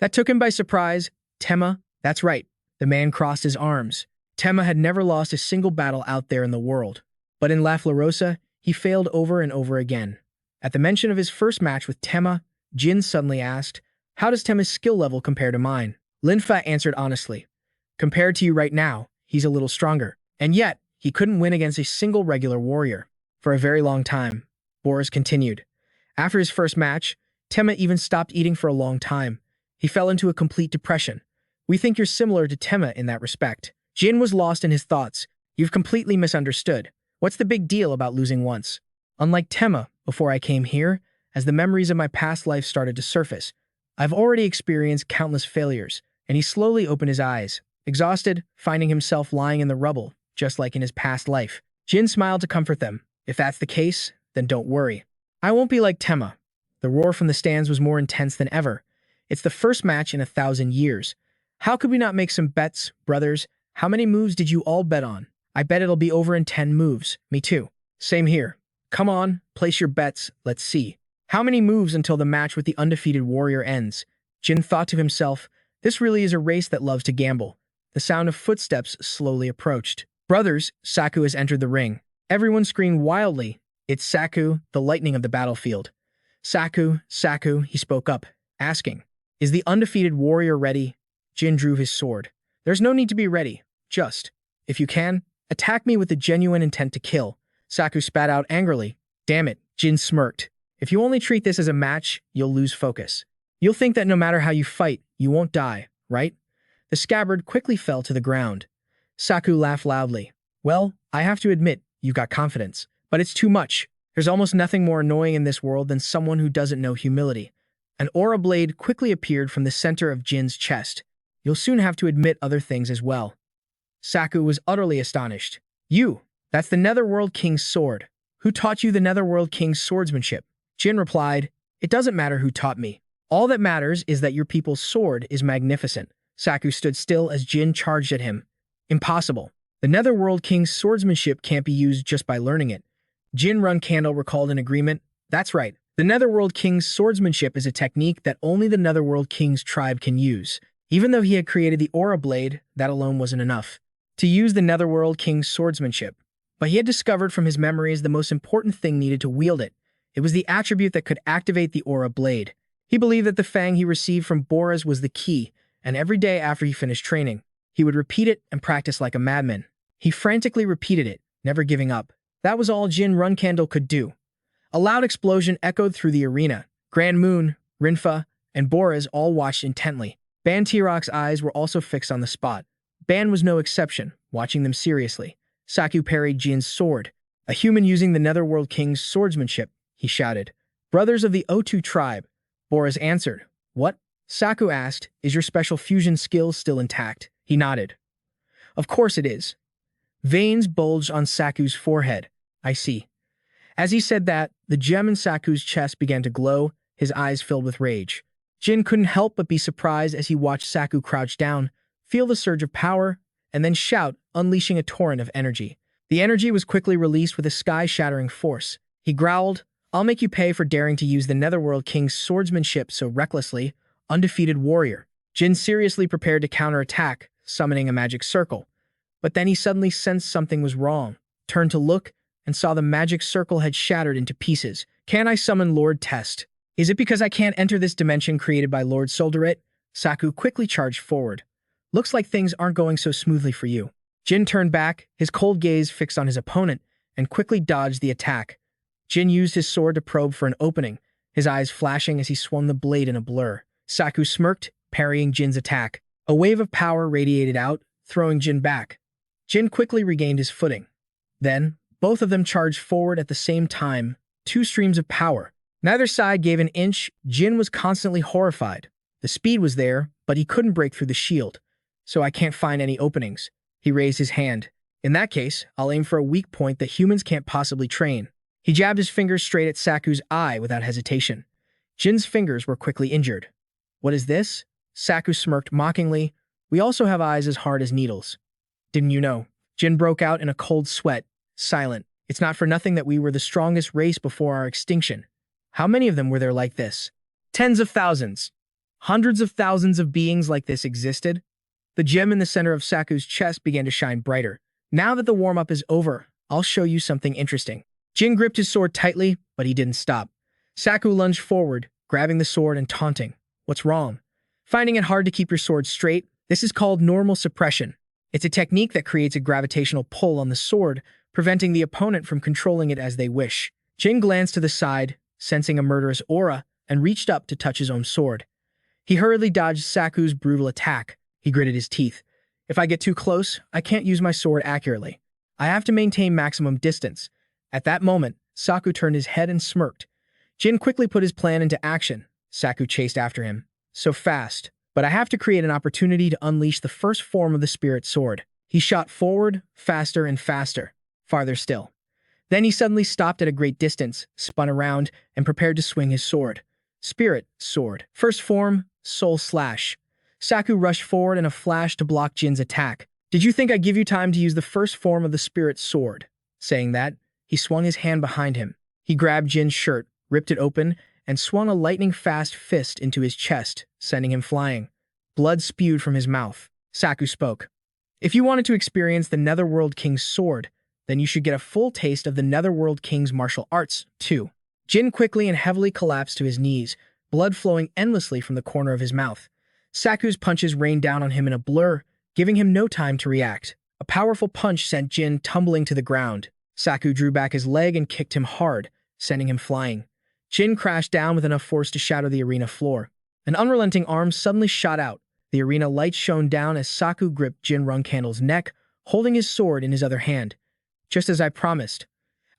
That took him by surprise. Tema? That's right. The man crossed his arms. Tema had never lost a single battle out there in the world. But in La Florosa, he failed over and over again. At the mention of his first match with Tema, Jin suddenly asked, How does Tema's skill level compare to mine? Linfa answered honestly. Compared to you right now, he's a little stronger. And yet, he couldn't win against a single regular warrior. For a very long time, Boris continued. After his first match, Tema even stopped eating for a long time. He fell into a complete depression. We think you're similar to Tema in that respect. Jin was lost in his thoughts. You've completely misunderstood. What's the big deal about losing once? Unlike Tema, before I came here, as the memories of my past life started to surface, I've already experienced countless failures, and he slowly opened his eyes, exhausted, finding himself lying in the rubble, just like in his past life. Jin smiled to comfort them. If that's the case, then don't worry. I won't be like Tema. The roar from the stands was more intense than ever. It's the first match in 1,000 years. How could we not make some bets, brothers? How many moves did you all bet on? I bet it'll be over in 10 moves. Me too. Same here. Come on, place your bets. Let's see. How many moves until the match with the undefeated warrior ends? Jin thought to himself, this really is a race that loves to gamble. The sound of footsteps slowly approached. Brothers, Saku has entered the ring. Everyone screamed wildly. It's Saku, the lightning of the battlefield. Saku, he spoke up, asking, Is the undefeated warrior ready? Jin drew his sword. There's no need to be ready. Just, if you can, attack me with the genuine intent to kill. Saku spat out angrily. Damn it, Jin smirked. If you only treat this as a match, you'll lose focus. You'll think that no matter how you fight, you won't die, right? The scabbard quickly fell to the ground. Saku laughed loudly. Well, I have to admit, you've got confidence. But it's too much. There's almost nothing more annoying in this world than someone who doesn't know humility. An aura blade quickly appeared from the center of Jin's chest. You'll soon have to admit other things as well. Saku was utterly astonished. That's the Netherworld King's sword. Who taught you the Netherworld King's swordsmanship? Jin replied, It doesn't matter who taught me. All that matters is that your people's sword is magnificent. Saku stood still as Jin charged at him. Impossible. The Netherworld King's swordsmanship can't be used just by learning it. Jin Runcandel recalled in agreement. That's right. The Netherworld King's swordsmanship is a technique that only the Netherworld King's tribe can use. Even though he had created the aura blade, that alone wasn't enough to use the Netherworld King's swordsmanship. But he had discovered from his memories the most important thing needed to wield it. It was the attribute that could activate the aura blade. He believed that the fang he received from Boris was the key, and every day after he finished training, he would repeat it and practice like a madman. He frantically repeated it, never giving up. That was all Jin Runcandel could do. A loud explosion echoed through the arena. Grand Moon, Rinfa, and Boris all watched intently. Ban Tirok's eyes were also fixed on the spot. Ban was no exception, watching them seriously. Saku parried Jin's sword. A human using the Netherworld King's swordsmanship, he shouted. Brothers of the O2 tribe. Boris answered. What? Saku asked, Is your special fusion skill still intact? He nodded. Of course it is. Veins bulged on Saku's forehead. I see. As he said that, the gem in Saku's chest began to glow, his eyes filled with rage. Jin couldn't help but be surprised as he watched Saku crouch down, feel the surge of power, and then shout, unleashing a torrent of energy. The energy was quickly released with a sky-shattering force. He growled, I'll make you pay for daring to use the Netherworld King's swordsmanship so recklessly, undefeated warrior. Jin seriously prepared to counterattack, summoning a magic circle. But then he suddenly sensed something was wrong, turned to look, and saw the magic circle had shattered into pieces. Can I summon Lord Test? Is it because I can't enter this dimension created by God Solderet? Saku quickly charged forward. Looks like things aren't going so smoothly for you. Jin turned back, his cold gaze fixed on his opponent, and quickly dodged the attack. Jin used his sword to probe for an opening, his eyes flashing as he swung the blade in a blur. Saku smirked, parrying Jin's attack. A wave of power radiated out, throwing Jin back. Jin quickly regained his footing. Then, both of them charged forward at the same time, two streams of power. Neither side gave an inch. Jin was constantly horrified. The speed was there, but he couldn't break through the shield. So I can't find any openings. He raised his hand. In that case, I'll aim for a weak point that humans can't possibly train. He jabbed his fingers straight at Saku's eye without hesitation. Jin's fingers were quickly injured. What is this? Saku smirked mockingly. We also have eyes as hard as needles. Didn't you know? Jin broke out in a cold sweat, silent. It's not for nothing that we were the strongest race before our extinction. How many of them were there like this? Tens of thousands. Hundreds of thousands of beings like this existed. The gem in the center of Saku's chest began to shine brighter. Now that the warm-up is over, I'll show you something interesting. Jin gripped his sword tightly, but he didn't stop. Saku lunged forward, grabbing the sword and taunting. What's wrong? Finding it hard to keep your sword straight? This is called normal suppression. It's a technique that creates a gravitational pull on the sword, preventing the opponent from controlling it as they wish. Jin glanced to the side, sensing a murderous aura, and reached up to touch his own sword. He hurriedly dodged Saku's brutal attack. He gritted his teeth. If I get too close, I can't use my sword accurately. I have to maintain maximum distance. At that moment, Saku turned his head and smirked. Jin quickly put his plan into action. Saku chased after him. So fast. But I have to create an opportunity to unleash the first form of the spirit sword. He shot forward, faster and faster. Farther still. Then he suddenly stopped at a great distance, spun around, and prepared to swing his sword. Spirit sword. First form, soul slash. Saku rushed forward in a flash to block Jin's attack. Did you think I'd give you time to use the first form of the spirit sword? Saying that, he swung his hand behind him. He grabbed Jin's shirt, ripped it open, and swung a lightning-fast fist into his chest, sending him flying. Blood spewed from his mouth. Saku spoke. If you wanted to experience the Netherworld King's sword, then you should get a full taste of the Netherworld King's martial arts, too. Jin quickly and heavily collapsed to his knees, blood flowing endlessly from the corner of his mouth. Saku's punches rained down on him in a blur, giving him no time to react. A powerful punch sent Jin tumbling to the ground. Saku drew back his leg and kicked him hard, sending him flying. Jin crashed down with enough force to shatter the arena floor. An unrelenting arm suddenly shot out. The arena lights shone down as Saku gripped Jin Runcandel's neck, holding his sword in his other hand. Just as I promised.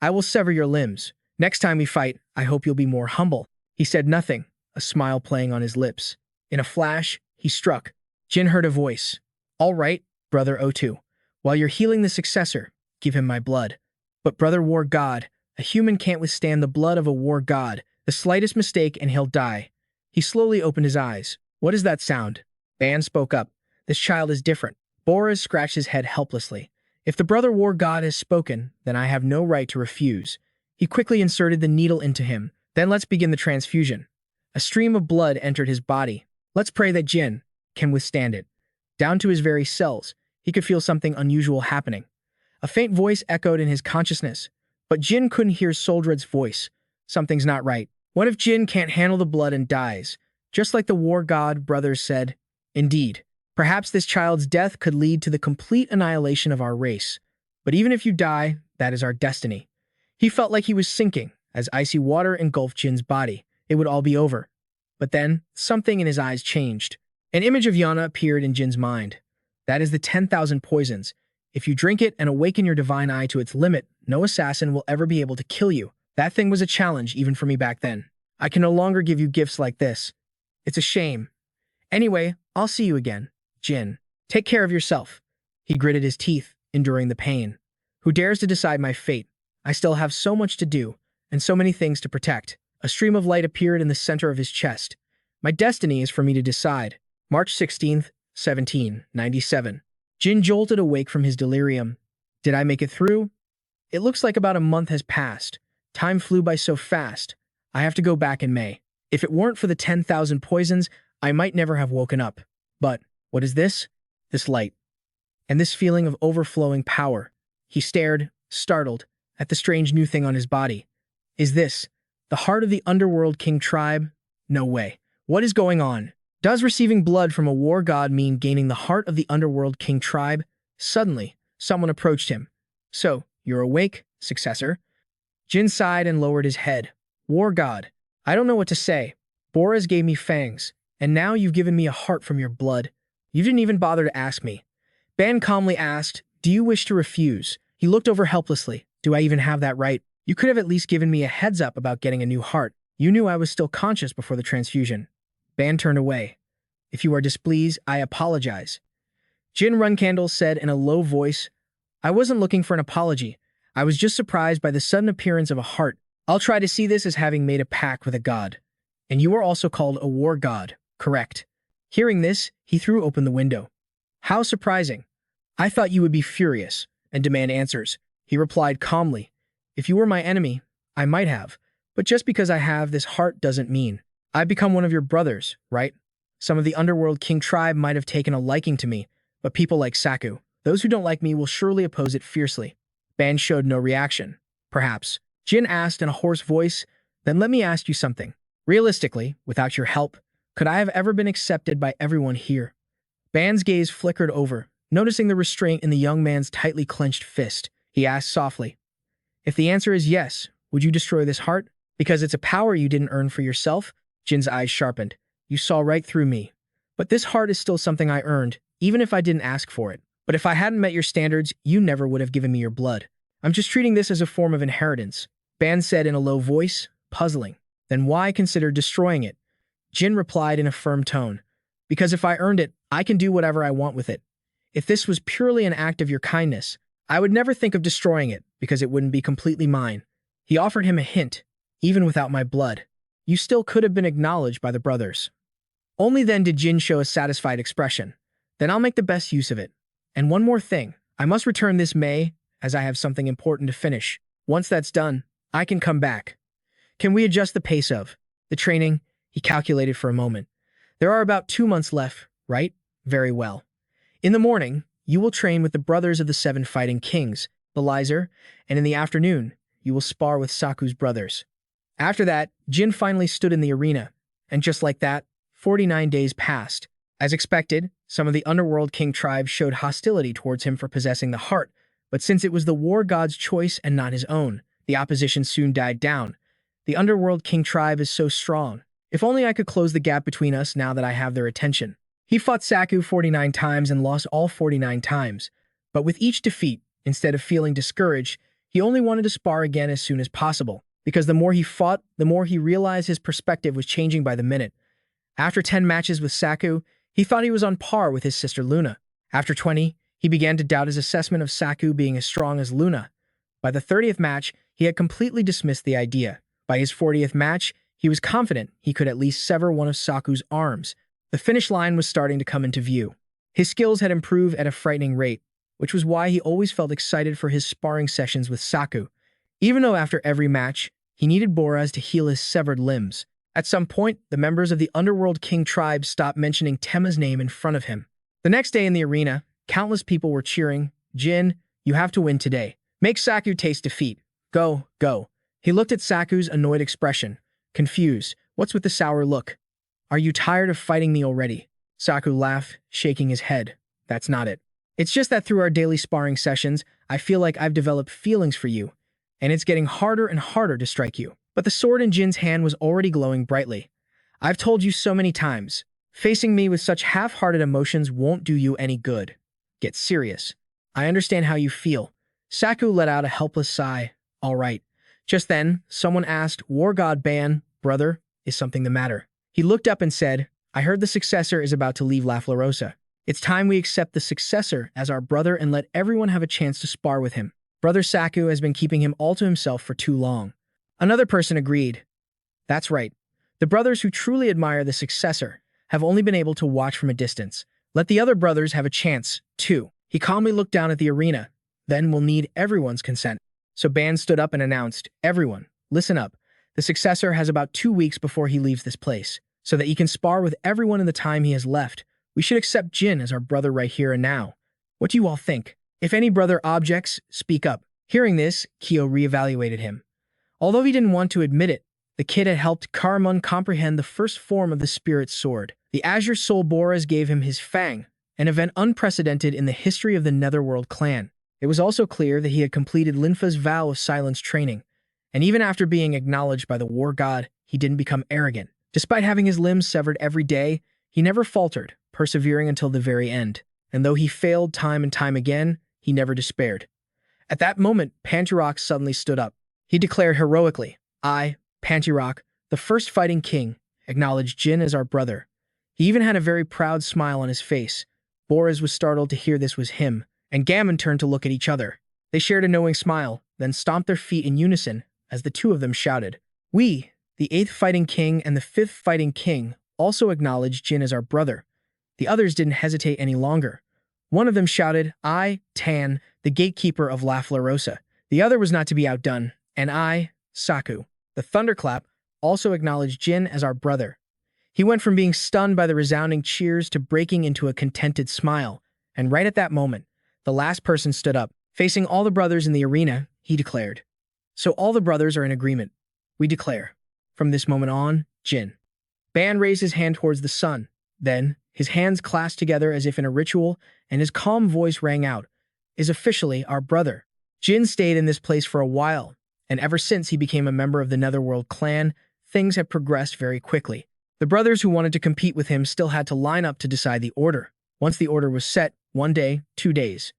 I will sever your limbs. Next time we fight, I hope you'll be more humble. He said nothing, a smile playing on his lips. In a flash, he struck. Jin heard a voice. All right, Brother O2. While you're healing the successor, give him my blood. But Brother War God, a human can't withstand the blood of a war god. The slightest mistake and he'll die. He slowly opened his eyes. What is that sound? Ban spoke up. This child is different. Boris scratched his head helplessly. If the Brother War God has spoken, then I have no right to refuse. He quickly inserted the needle into him. Then let's begin the transfusion. A stream of blood entered his body. Let's pray that Jin can withstand it. Down to his very cells, he could feel something unusual happening. A faint voice echoed in his consciousness, but Jin couldn't hear Soldred's voice. Something's not right. What if Jin can't handle the blood and dies? Just like the war god brothers said. Indeed, perhaps this child's death could lead to the complete annihilation of our race. But even if you die, that is our destiny. He felt like he was sinking as icy water engulfed Jin's body. It would all be over. But then, something in his eyes changed. An image of Yana appeared in Jin's mind. That is the 10,000 poisons. If you drink it and awaken your divine eye to its limit, no assassin will ever be able to kill you. That thing was a challenge even for me back then. I can no longer give you gifts like this. It's a shame. Anyway, I'll see you again, Jin. Take care of yourself. He gritted his teeth, enduring the pain. Who dares to decide my fate? I still have so much to do, and so many things to protect. A stream of light appeared in the center of his chest. My destiny is for me to decide. March 16th, 1797. Jin jolted awake from his delirium. Did I make it through? It looks like about a month has passed. Time flew by so fast. I have to go back in May. If it weren't for the 10,000 poisons, I might never have woken up. But what is this? This light. And this feeling of overflowing power. He stared, startled, at the strange new thing on his body. Is this the heart of the underworld king tribe? No way. What is going on? Does receiving blood from a war god mean gaining the heart of the underworld king tribe? Suddenly, someone approached him. So, you're awake, successor? Jin sighed and lowered his head. War god. I don't know what to say. Boris gave me fangs, and now you've given me a heart from your blood. You didn't even bother to ask me. Ban calmly asked, do you wish to refuse? He looked over helplessly. Do I even have that right? You could have at least given me a heads up about getting a new heart. You knew I was still conscious before the transfusion. Ban turned away. If you are displeased, I apologize. Jin Runcandel said in a low voice, I wasn't looking for an apology. I was just surprised by the sudden appearance of a heart. I'll try to see this as having made a pact with a god. And you are also called a war god, correct? Hearing this, he threw open the window. How surprising. I thought you would be furious and demand answers. He replied calmly. If you were my enemy, I might have. But just because I have this heart doesn't mean I've become one of your brothers, right? Some of the underworld king tribe might have taken a liking to me, but people like Saku, those who don't like me will surely oppose it fiercely. Ban showed no reaction. Perhaps. Jin asked in a hoarse voice, then let me ask you something. Realistically, without your help, could I have ever been accepted by everyone here? Ban's gaze flickered over, noticing the restraint in the young man's tightly clenched fist. He asked softly, if the answer is yes, would you destroy this heart? Because it's a power you didn't earn for yourself? Jin's eyes sharpened. You saw right through me. But this heart is still something I earned, even if I didn't ask for it. But if I hadn't met your standards, you never would have given me your blood. I'm just treating this as a form of inheritance. Ban said in a low voice, puzzling. Then why consider destroying it? Jin replied in a firm tone. Because if I earned it, I can do whatever I want with it. If this was purely an act of your kindness, I would never think of destroying it, because it wouldn't be completely mine. He offered him a hint. Even without my blood, you still could have been acknowledged by the brothers. Only then did Jin show a satisfied expression. Then I'll make the best use of it. And one more thing, I must return this May, as I have something important to finish. Once that's done, I can come back. Can we adjust the pace of the training? He calculated for a moment. There are about 2 months left, right? Very well. In the morning, you will train with the brothers of the 7 fighting kings, Belizer, and in the afternoon, you will spar with Saku's brothers. After that, Jin finally stood in the arena, and just like that, 49 days passed. As expected, some of the underworld king tribes showed hostility towards him for possessing the heart, but since it was the war god's choice and not his own, the opposition soon died down. The underworld king tribe is so strong. If only I could close the gap between us now that I have their attention. He fought Saku 49 times and lost all 49 times. But with each defeat, instead of feeling discouraged, he only wanted to spar again as soon as possible. Because the more he fought, the more he realized his perspective was changing by the minute. After 10 matches with Saku, he thought he was on par with his sister Luna. After 20, he began to doubt his assessment of Saku being as strong as Luna. By the 30th match, he had completely dismissed the idea. By his 40th match, he was confident he could at least sever one of Saku's arms. The finish line was starting to come into view. His skills had improved at a frightening rate, which was why he always felt excited for his sparring sessions with Saku. Even though after every match, he needed Boras to heal his severed limbs. At some point, the members of the Underworld King tribe stopped mentioning Tema's name in front of him. The next day in the arena, countless people were cheering, "Jin, you have to win today. Make Saku taste defeat. Go, go." He looked at Saku's annoyed expression, confused. "What's with the sour look? Are you tired of fighting me already?" Saku laughed, shaking his head. "That's not it. It's just that through our daily sparring sessions, I feel like I've developed feelings for you, and it's getting harder and harder to strike you." But the sword in Jin's hand was already glowing brightly. "I've told you so many times, facing me with such half-hearted emotions won't do you any good. Get serious. I understand how you feel." Saku let out a helpless sigh. "All right." Just then, someone asked, "War God Ban, brother, is something the matter?" He looked up and said, "I heard the successor is about to leave La Florosa. It's time we accept the successor as our brother and let everyone have a chance to spar with him. Brother Saku has been keeping him all to himself for too long." Another person agreed. "That's right. The brothers who truly admire the successor have only been able to watch from a distance. Let the other brothers have a chance, too." He calmly looked down at the arena. "Then we'll need everyone's consent." So Ban stood up and announced, "Everyone, listen up. The successor has about 2 weeks before he leaves this place, so that he can spar with everyone in the time he has left. We should accept Jin as our brother right here and now. What do you all think? If any brother objects, speak up." Hearing this, Kyo reevaluated him. Although he didn't want to admit it, the kid had helped Karamun comprehend the first form of the spirit's sword. The Azure Soul Boras gave him his Fang, an event unprecedented in the history of the Netherworld clan. It was also clear that he had completed Linfa's vow of silence training, and even after being acknowledged by the war god, he didn't become arrogant. Despite having his limbs severed every day, he never faltered, persevering until the very end. And though he failed time and time again, he never despaired. At that moment, Patriarch suddenly stood up. He declared heroically, "I, Patriarch, the first fighting king, acknowledge Jin as our brother." He even had a very proud smile on his face. Boras was startled to hear this was him, and Gammon turned to look at each other. They shared a knowing smile, then stomped their feet in unison as the two of them shouted, "We, the 8th Fighting King and the 5th Fighting King, also acknowledge Jin as our brother." The others didn't hesitate any longer. One of them shouted, "I, Tan, the gatekeeper of La Florosa." The other was not to be outdone, "And I, Saku, the thunderclap, also acknowledge Jin as our brother." He went from being stunned by the resounding cheers to breaking into a contented smile, and right at that moment, the last person stood up. Facing all the brothers in the arena, he declared, "So all the brothers are in agreement. We declare, from this moment on, Jin." Ban raised his hand towards the sun. Then, his hands clasped together as if in a ritual, and his calm voice rang out, "Is officially our brother." Jin stayed in this place for a while, and ever since he became a member of the Netherworld clan, things had progressed very quickly. The brothers who wanted to compete with him still had to line up to decide the order. Once the order was set, 1 day, 2 days,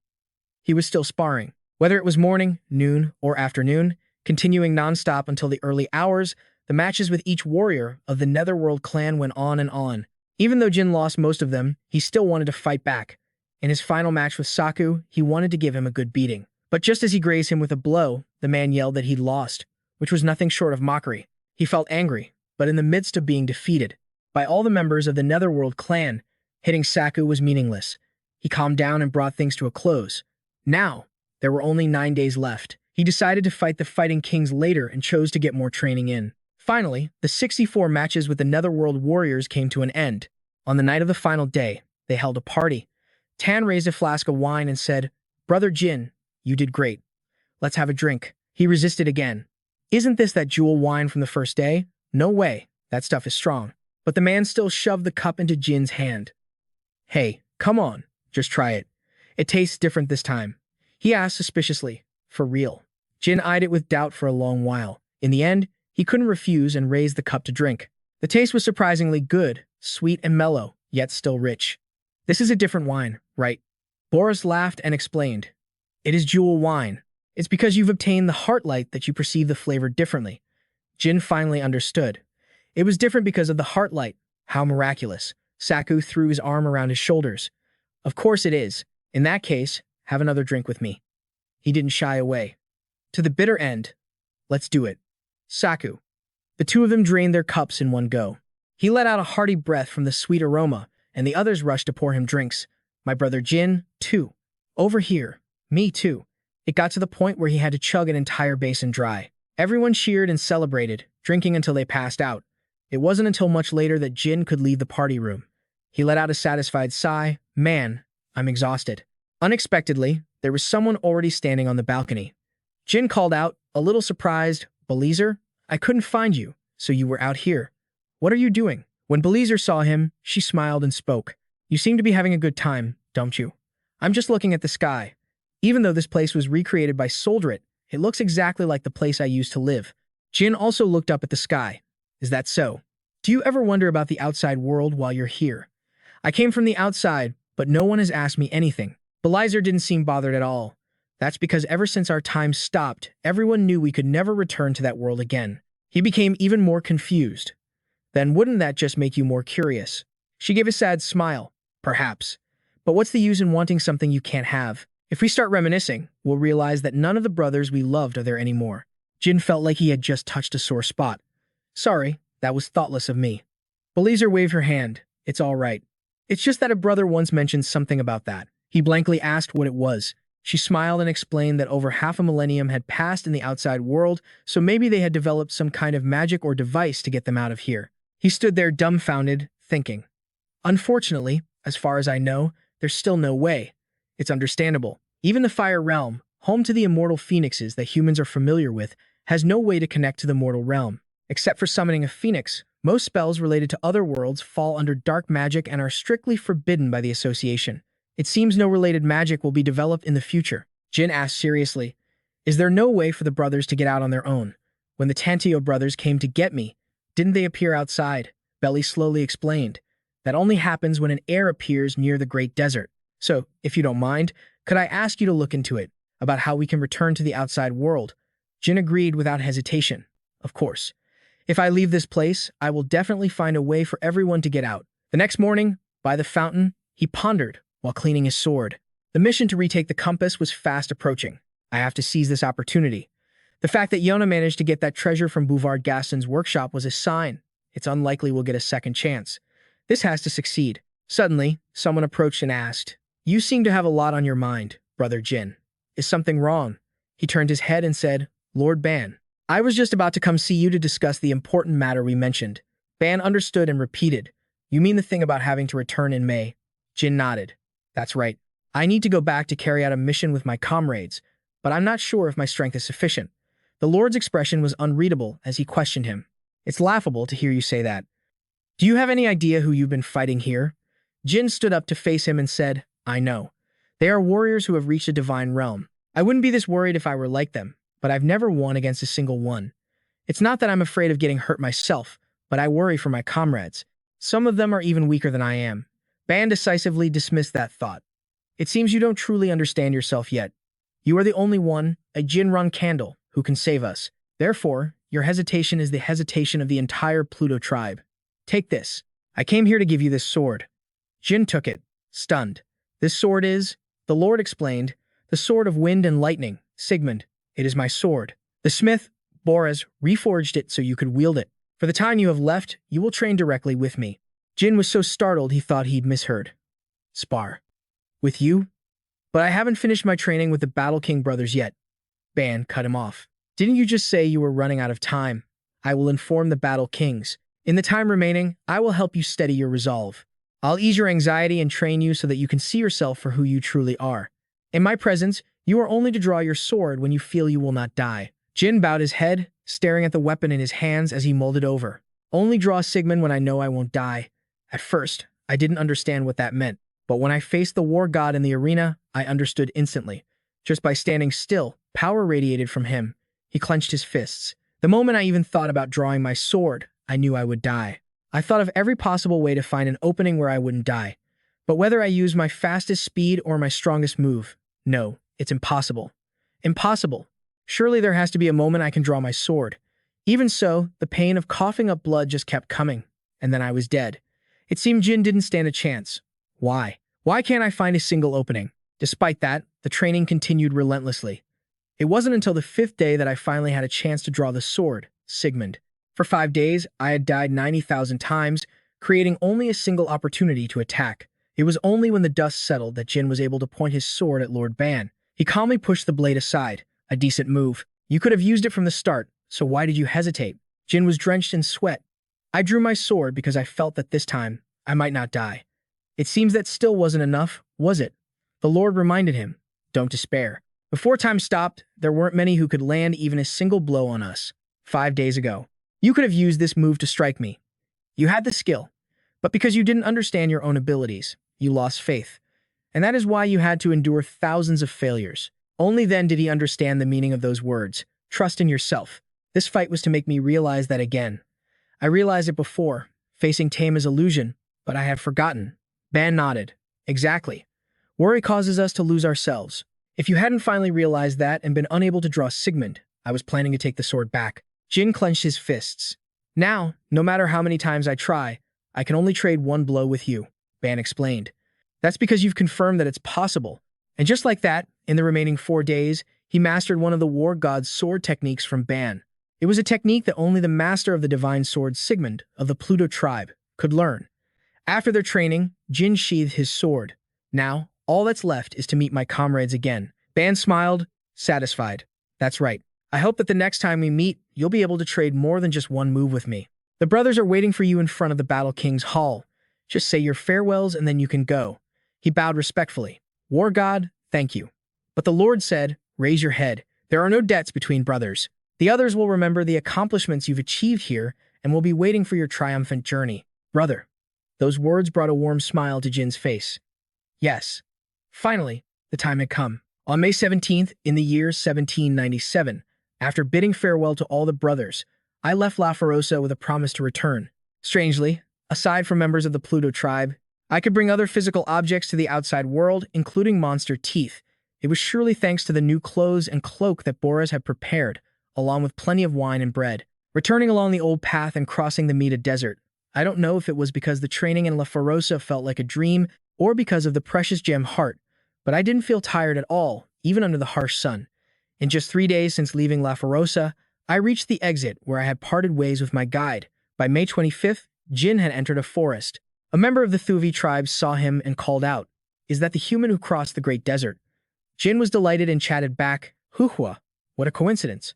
he was still sparring. Whether it was morning, noon, or afternoon, continuing non-stop until the early hours, the matches with each warrior of the Netherworld clan went on and on. Even though Jin lost most of them, he still wanted to fight back. In his final match with Saku, he wanted to give him a good beating. But just as he grazed him with a blow, the man yelled that he'd lost, which was nothing short of mockery. He felt angry, but in the midst of being defeated by all the members of the Netherworld clan, hitting Saku was meaningless. He calmed down and brought things to a close. Now, there were only 9 days left. He decided to fight the Fighting Kings later and chose to get more training in. Finally, the 64 matches with the Netherworld warriors came to an end. On the night of the final day, they held a party. Tan raised a flask of wine and said, "Brother Jin, you did great. Let's have a drink." He resisted again. "Isn't this that jewel wine from the first day? No way, that stuff is strong." But the man still shoved the cup into Jin's hand. "Hey, come on, just try it. It tastes different this time," he asked suspiciously. "For real?" Jin eyed it with doubt for a long while. In the end, he couldn't refuse and raised the cup to drink. The The taste was surprisingly good, sweet and mellow, yet still rich. This is a different wine, right? Boris laughed and explained. It is jewel wine. It's because you've obtained the heart light that you perceive the flavor differently. Jin finally understood. It was different because of the heart light. How miraculous. Saku threw his arm around his shoulders. Of course it is. In that case, have another drink with me. He didn't shy away. To the bitter end. Let's do it. Saku. The two of them drained their cups in one go. He let out a hearty breath from the sweet aroma, and the others rushed to pour him drinks. My brother Jin, too. Over here. Me, too. It got to the point where he had to chug an entire basin dry. Everyone cheered and celebrated, drinking until they passed out. It wasn't until much later that Jin could leave the party room. He let out a satisfied sigh. Man, I'm exhausted. Unexpectedly, there was someone already standing on the balcony. Jin called out, a little surprised, Belizer, I couldn't find you, so you were out here. What are you doing? When Belizer saw him, she smiled and spoke. You seem to be having a good time, don't you? I'm just looking at the sky. Even though this place was recreated by Solderet, it looks exactly like the place I used to live. Jin also looked up at the sky. Is that so? Do you ever wonder about the outside world while you're here? I came from the outside, but no one has asked me anything. Belizer didn't seem bothered at all. That's because ever since our time stopped, everyone knew we could never return to that world again. He became even more confused. Then wouldn't that just make you more curious? She gave a sad smile. Perhaps. But what's the use in wanting something you can't have? If we start reminiscing, we'll realize that none of the brothers we loved are there anymore. Jin felt like he had just touched a sore spot. Sorry, that was thoughtless of me. Belizer waved her hand. It's all right. It's just that a brother once mentioned something about that. He blankly asked what it was. She smiled and explained that over half a millennium had passed in the outside world, so maybe they had developed some kind of magic or device to get them out of here. He stood there dumbfounded, thinking. Unfortunately, as far as I know, there's still no way. It's understandable. Even the Fire Realm, home to the immortal phoenixes that humans are familiar with, has no way to connect to the mortal realm. Except for summoning a phoenix, most spells related to other worlds fall under dark magic and are strictly forbidden by the Association. It seems no related magic will be developed in the future. Jin asked seriously, is there no way for the brothers to get out on their own? When the Tantio brothers came to get me, didn't they appear outside? Belly slowly explained. That only happens when an heir appears near the Great Desert. So, if you don't mind, could I ask you to look into it, about how we can return to the outside world? Jin agreed without hesitation. Of course. If I leave this place, I will definitely find a way for everyone to get out. The next morning, by the fountain, he pondered while cleaning his sword. The mission to retake the compass was fast approaching. I have to seize this opportunity. The fact that Yona managed to get that treasure from Bouvard Gaston's workshop was a sign. It's unlikely we'll get a second chance. This has to succeed. Suddenly, someone approached and asked, You seem to have a lot on your mind, Brother Jin. Is something wrong? He turned his head and said, Lord Ban. I was just about to come see you to discuss the important matter we mentioned. Ban understood and repeated, You mean the thing about having to return in May? Jin nodded. That's right. I need to go back to carry out a mission with my comrades, but I'm not sure if my strength is sufficient. The Lord's expression was unreadable as he questioned him. It's laughable to hear you say that. Do you have any idea who you've been fighting here? Jin stood up to face him and said, I know. They are warriors who have reached a divine realm. I wouldn't be this worried if I were like them, but I've never won against a single one. It's not that I'm afraid of getting hurt myself, but I worry for my comrades. Some of them are even weaker than I am. Ban decisively dismissed that thought. It seems you don't truly understand yourself yet. You are the only one, a Jin Runcandel, who can save us. Therefore, your hesitation is the hesitation of the entire Pluto tribe. Take this. I came here to give you this sword. Jin took it, stunned. This sword is, the Lord explained, the sword of wind and lightning. Sigmund, it is my sword. The smith, Boris, reforged it so you could wield it. For the time you have left, you will train directly with me. Jin was so startled he thought he'd misheard. Spar. With you? But I haven't finished my training with the Battle King brothers yet. Ban cut him off. Didn't you just say you were running out of time? I will inform the Battle Kings. In the time remaining, I will help you steady your resolve. I'll ease your anxiety and train you so that you can see yourself for who you truly are. In my presence, you are only to draw your sword when you feel you will not die. Jin bowed his head, staring at the weapon in his hands as he mulled it over. Only draw Sigmund when I know I won't die. At first, I didn't understand what that meant, but when I faced the war god in the arena, I understood instantly. Just by standing still, power radiated from him. He clenched his fists. The moment I even thought about drawing my sword, I knew I would die. I thought of every possible way to find an opening where I wouldn't die. But whether I use my fastest speed or my strongest move, no, it's impossible. Impossible. Surely there has to be a moment I can draw my sword. Even so, the pain of coughing up blood just kept coming, and then I was dead. It seemed Jin didn't stand a chance. Why? Why can't I find a single opening? Despite that, the training continued relentlessly. It wasn't until the 5th day that I finally had a chance to draw the sword, Sigmund. For 5 days, I had died 90,000 times, creating only a single opportunity to attack. It was only when the dust settled that Jin was able to point his sword at Lord Ban. He calmly pushed the blade aside. A decent move. You could have used it from the start, so why did you hesitate? Jin was drenched in sweat. I drew my sword because I felt that this time, I might not die. It seems that still wasn't enough, was it? The Lord reminded him, don't despair. Before time stopped, there weren't many who could land even a single blow on us. 5 days ago. You could have used this move to strike me. You had the skill, but because you didn't understand your own abilities, you lost faith. And that is why you had to endure thousands of failures. Only then did he understand the meaning of those words. Trust in yourself. This fight was to make me realize that again. I realized it before, facing Tama's illusion, but I had forgotten. Ban nodded. Exactly. Worry causes us to lose ourselves. If you hadn't finally realized that and been unable to draw Sigmund, I was planning to take the sword back. Jin clenched his fists. Now, no matter how many times I try, I can only trade one blow with you, Ban explained. That's because you've confirmed that it's possible. And just like that, in the remaining 4 days, he mastered one of the war god's sword techniques from Ban. It was a technique that only the master of the divine sword Sigmund of the Pluto tribe could learn. After their training, Jin sheathed his sword. Now, all that's left is to meet my comrades again. Ban smiled, satisfied. That's right. I hope that the next time we meet, you'll be able to trade more than just one move with me. The brothers are waiting for you in front of the Battle King's hall. Just say your farewells and then you can go. He bowed respectfully. War god, thank you. But the Lord said, raise your head. There are no debts between brothers. The others will remember the accomplishments you've achieved here and will be waiting for your triumphant journey. Brother. Those words brought a warm smile to Jin's face. Yes. Finally, the time had come. On May 17th, in the year 1797, after bidding farewell to all the brothers, I left La Ferosa with a promise to return. Strangely, aside from members of the Pluto tribe, I could bring other physical objects to the outside world, including monster teeth. It was surely thanks to the new clothes and cloak that Boris had prepared, along with plenty of wine and bread. Returning along the old path and crossing the Meta Desert, I don't know if it was because the training in La Ferosa felt like a dream or because of the precious gem heart, but I didn't feel tired at all, even under the harsh sun. In just 3 days since leaving La Ferosa, I reached the exit where I had parted ways with my guide. By May 25th, Jin had entered a forest. A member of the Thuvi tribe saw him and called out, "Is that the human who crossed the Great Desert?" Jin was delighted and chatted back, "Huhua, what a coincidence.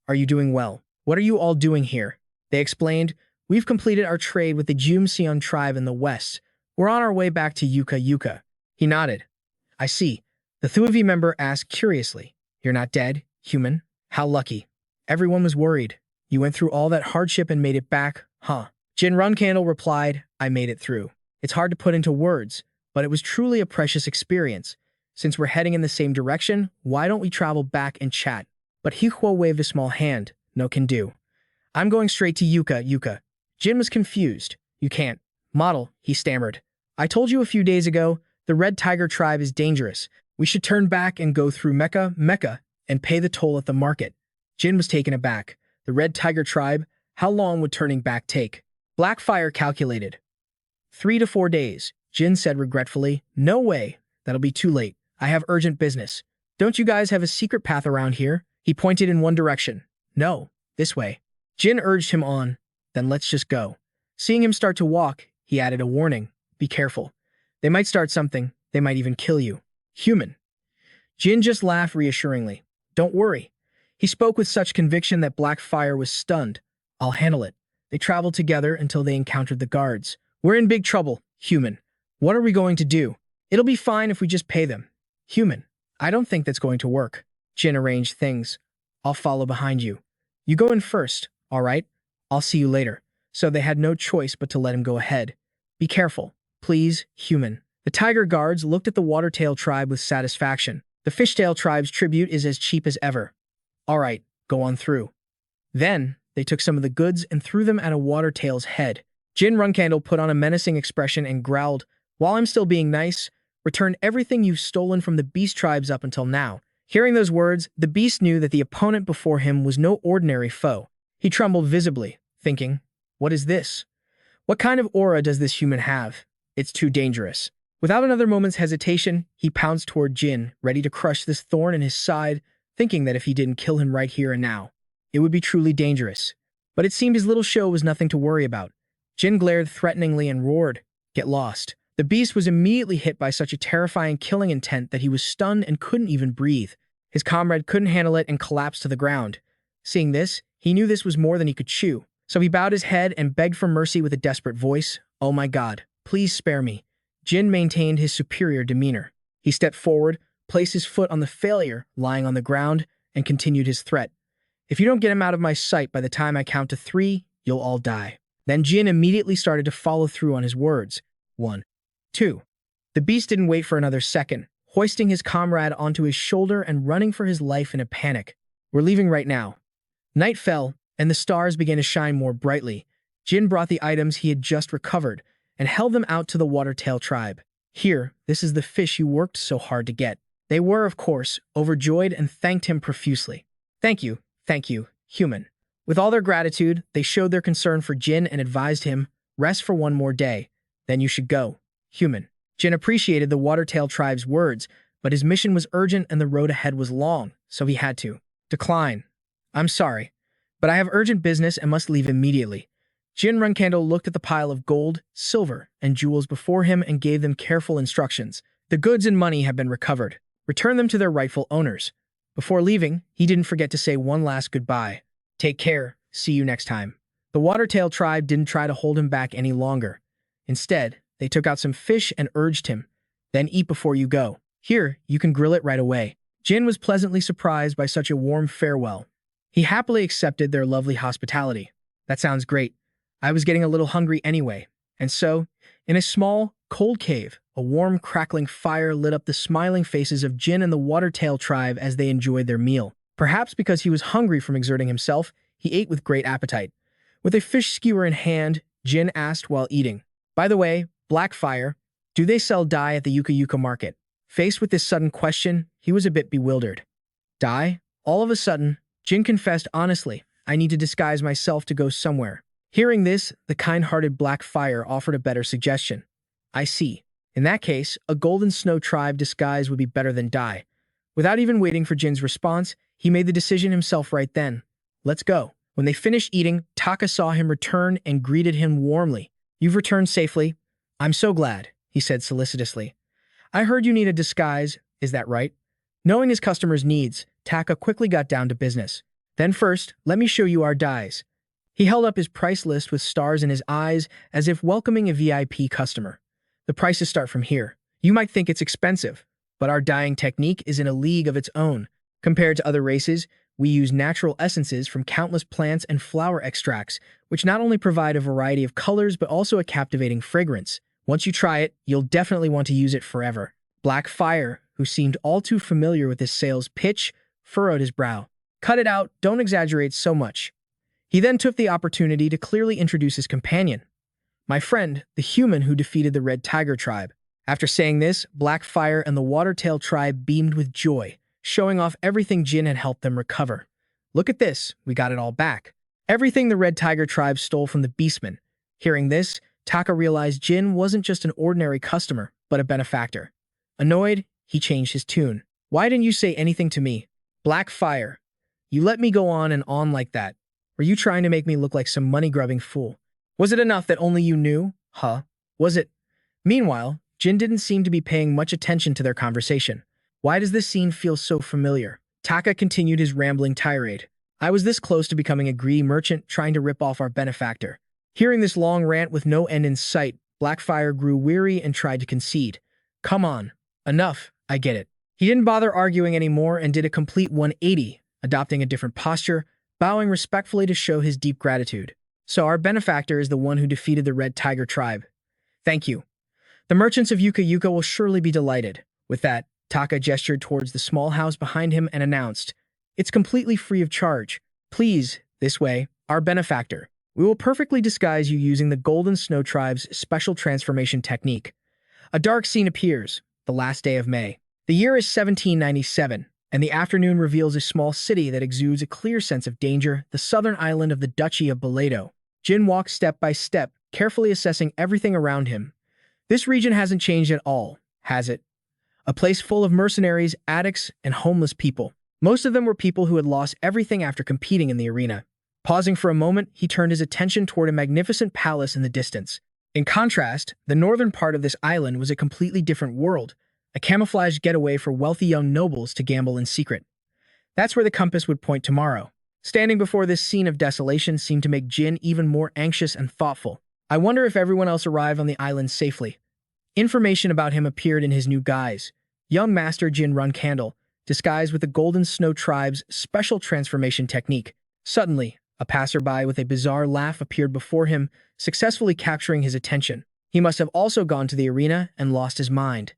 Are you doing well? What are you all doing here?" They explained, "We've completed our trade with the Jumseon tribe in the west. We're on our way back to Yuka. He nodded. "I see." The Thuvi member asked curiously, "You're not dead, human? How lucky." Everyone was worried. "You went through all that hardship and made it back, huh?" Jin Runcandel replied, "I made it through. It's hard to put into words, but it was truly a precious experience. Since we're heading in the same direction, why don't we travel back and chat?" But Hihuo waved a small hand. "No can do. I'm going straight to Yuka. Jin was confused. "You can't. Model," he stammered. "I told you a few days ago, the Red Tiger tribe is dangerous. We should turn back and go through Mecca, and pay the toll at the market." Jin was taken aback. The Red Tiger tribe? How long would turning back take? Blackfire calculated. 3 to 4 days. Jin said regretfully, "No way. That'll be too late. I have urgent business. Don't you guys have a secret path around here?" He pointed in one direction. "No, this way." Jin urged him on. "Then let's just go." Seeing him start to walk, he added a warning. "Be careful. They might start something. They might even kill you. Human." Jin just laughed reassuringly. "Don't worry." He spoke with such conviction that Blackfire was stunned. "I'll handle it." They traveled together until they encountered the guards. "We're in big trouble, human. What are we going to do?" "It'll be fine if we just pay them." "Human, I don't think that's going to work." Jin arranged things. "I'll follow behind you. You go in first, all right? I'll see you later." So they had no choice but to let him go ahead. "Be careful, please, human." The tiger guards looked at the Watertail tribe with satisfaction. The Fishtail tribe's tribute is as cheap as ever. "All right, go on through." Then, they took some of the goods and threw them at a Watertail's head. Jin Runcandel put on a menacing expression and growled, "While I'm still being nice, return everything you've stolen from the beast tribes up until now." Hearing those words, the beast knew that the opponent before him was no ordinary foe. He trembled visibly, thinking, "What is this? What kind of aura does this human have? It's too dangerous." Without another moment's hesitation, he pounced toward Jin, ready to crush this thorn in his side, thinking that if he didn't kill him right here and now, it would be truly dangerous. But it seemed his little show was nothing to worry about. Jin glared threateningly and roared, "Get lost." The beast was immediately hit by such a terrifying killing intent that he was stunned and couldn't even breathe. His comrade couldn't handle it and collapsed to the ground. Seeing this, he knew this was more than he could chew, so he bowed his head and begged for mercy with a desperate voice. "Oh my God, please spare me." Jin maintained his superior demeanor. He stepped forward, placed his foot on the failure lying on the ground, and continued his threat. "If you don't get him out of my sight by the time I count to 3, you'll all die." Then Jin immediately started to follow through on his words. 1, 2. The beast didn't wait for another second, hoisting his comrade onto his shoulder and running for his life in a panic. "We're leaving right now." Night fell, and the stars began to shine more brightly. Jin brought the items he had just recovered and held them out to the Watertail tribe. "Here, this is the fish you worked so hard to get." They were, of course, overjoyed and thanked him profusely. Thank you, human." With all their gratitude, they showed their concern for Jin and advised him, "Rest for one more day, then you should go, human." Jin appreciated the Watertail tribe's words, but his mission was urgent and the road ahead was long, so he had to decline. "I'm sorry, but I have urgent business and must leave immediately." Jin Runcandel looked at the pile of gold, silver, and jewels before him and gave them careful instructions. "The goods and money have been recovered. Return them to their rightful owners." Before leaving, he didn't forget to say one last goodbye. "Take care. See you next time." The Watertail tribe didn't try to hold him back any longer. Instead, they took out some fish and urged him, "Then eat before you go. Here, you can grill it right away." Jin was pleasantly surprised by such a warm farewell. He happily accepted their lovely hospitality. "That sounds great. I was getting a little hungry anyway." And so, in a small, cold cave, a warm, crackling fire lit up the smiling faces of Jin and the Watertail tribe as they enjoyed their meal. Perhaps because he was hungry from exerting himself, he ate with great appetite. With a fish skewer in hand, Jin asked while eating, "By the way, Black Fire, do they sell dye at the Yuka Yuka market?" Faced with this sudden question, he was a bit bewildered. "Dye?" All of a sudden, Jin confessed honestly, "I need to disguise myself to go somewhere." Hearing this, the kind-hearted Black Fire offered a better suggestion. "I see. In that case, a Golden Snow tribe disguise would be better than dye." Without even waiting for Jin's response, he made the decision himself right then. "Let's go." When they finished eating, Taka saw him return and greeted him warmly. "You've returned safely." "I'm so glad," he said solicitously. "I heard you need a disguise, is that right?" Knowing his customer's needs, Taka quickly got down to business. "Then first, let me show you our dyes." He held up his price list with stars in his eyes as if welcoming a VIP customer. "The prices start from here. You might think it's expensive, but our dyeing technique is in a league of its own. Compared to other races, we use natural essences from countless plants and flower extracts, which not only provide a variety of colors but also a captivating fragrance. Once you try it, you'll definitely want to use it forever." Black Fire, who seemed all too familiar with his sales pitch, furrowed his brow. "Cut it out, don't exaggerate so much." He then took the opportunity to clearly introduce his companion. "My friend, the human who defeated the Red Tiger tribe." After saying this, Black Fire and the Watertail tribe beamed with joy, showing off everything Jin had helped them recover. "Look at this, we got it all back." Everything the Red Tiger tribe stole from the Beastmen. Hearing this, Taka realized Jin wasn't just an ordinary customer, but a benefactor. Annoyed, he changed his tune. "Why didn't you say anything to me? Black Fire, you let me go on and on like that. Were you trying to make me look like some money-grubbing fool? Was it enough that only you knew? Huh? Was it?" Meanwhile, Jin didn't seem to be paying much attention to their conversation. "Why does this scene feel so familiar?" Taka continued his rambling tirade. "I was this close to becoming a greedy merchant trying to rip off our benefactor." Hearing this long rant with no end in sight, Blackfire grew weary and tried to concede. "Come on. Enough. I get it." He didn't bother arguing anymore and did a complete 180, adopting a different posture, bowing respectfully to show his deep gratitude. "So our benefactor is the one who defeated the Red Tiger tribe. Thank you. The merchants of Yuka Yuka will surely be delighted." With that, Taka gestured towards the small house behind him and announced, "It's completely free of charge. Please, this way, our benefactor." We will perfectly disguise you using the Golden Snow Tribe's special transformation technique. A dark scene appears, the last day of May. The year is 1797, and the afternoon reveals a small city that exudes a clear sense of danger, the southern island of the Duchy of Boleto. Jin walks step by step, carefully assessing everything around him. This region hasn't changed at all, has it? A place full of mercenaries, addicts, and homeless people. Most of them were people who had lost everything after competing in the arena. Pausing for a moment, he turned his attention toward a magnificent palace in the distance. In contrast, the northern part of this island was a completely different world, a camouflaged getaway for wealthy young nobles to gamble in secret. That's where the compass would point tomorrow. Standing before this scene of desolation seemed to make Jin even more anxious and thoughtful. I wonder if everyone else arrived on the island safely. Information about him appeared in his new guise. Young Master Jin Runcandel, disguised with the Golden Snow Tribe's special transformation technique. Suddenly, a passerby with a bizarre laugh appeared before him, successfully capturing his attention. He must have also gone to the arena and lost his mind.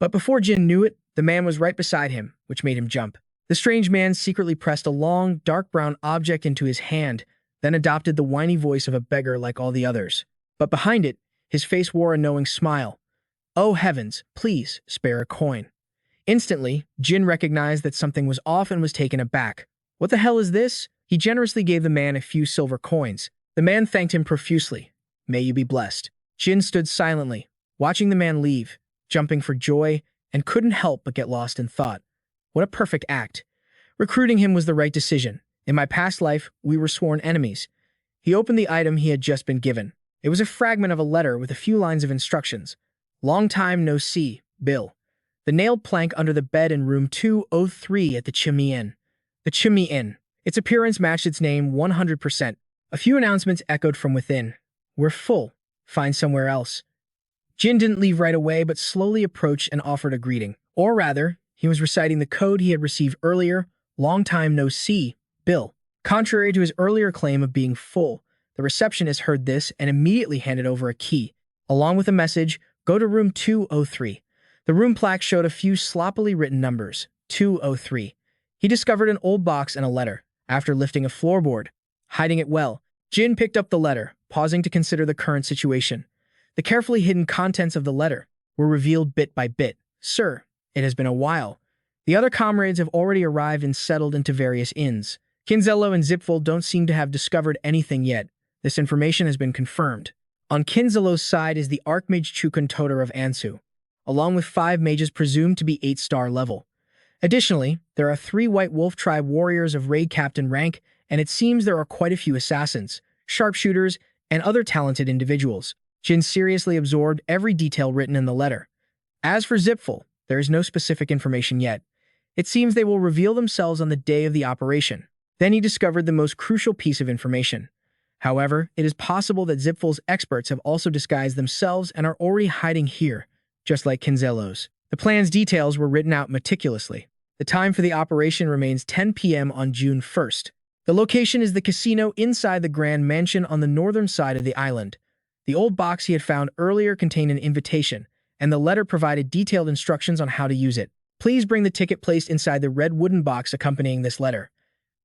But before Jin knew it, the man was right beside him, which made him jump. The strange man secretly pressed a long, dark brown object into his hand, then adopted the whiny voice of a beggar like all the others. But behind it, his face wore a knowing smile. "Oh heavens, please, spare a coin." Instantly, Jin recognized that something was off and was taken aback. "What the hell is this?" He generously gave the man a few silver coins. The man thanked him profusely. "May you be blessed." Jin stood silently, watching the man leave, jumping for joy, and couldn't help but get lost in thought. What a perfect act. Recruiting him was the right decision. In my past life, we were sworn enemies. He opened the item he had just been given. It was a fragment of a letter with a few lines of instructions. "Long time no see, Bill." The nailed plank under the bed in room 203 at the Chimney Inn. The Chimney Inn. Its appearance matched its name 100%. A few announcements echoed from within. "We're full. Find somewhere else." Jin didn't leave right away, but slowly approached and offered a greeting. Or rather, he was reciting the code he had received earlier. "Long time no see, Bill." Contrary to his earlier claim of being full, the receptionist heard this and immediately handed over a key. Along with a message, "Go to room 203. The room plaque showed a few sloppily written numbers. 203. He discovered an old box and a letter. After lifting a floorboard, hiding it well, Jin picked up the letter, pausing to consider the current situation. The carefully hidden contents of the letter were revealed bit by bit. "Sir, it has been a while. The other comrades have already arrived and settled into various inns. Kinzello and Zipfel don't seem to have discovered anything yet. This information has been confirmed. On Kinzello's side is the Archmage Chukun Toter of Ansu, along with 5 mages presumed to be 8-star level. Additionally, there are 3 White Wolf Tribe warriors of raid captain rank, and it seems there are quite a few assassins, sharpshooters, and other talented individuals." Jin seriously absorbed every detail written in the letter. As for Zipfel, there is no specific information yet. It seems they will reveal themselves on the day of the operation. Then he discovered the most crucial piece of information. However, it is possible that Zipfel's experts have also disguised themselves and are already hiding here, just like Kinzello's. The plan's details were written out meticulously. The time for the operation remains 10 p.m. on June 1st. The location is the casino inside the Grand Mansion on the northern side of the island. The old box he had found earlier contained an invitation, and the letter provided detailed instructions on how to use it. "Please bring the ticket placed inside the red wooden box accompanying this letter."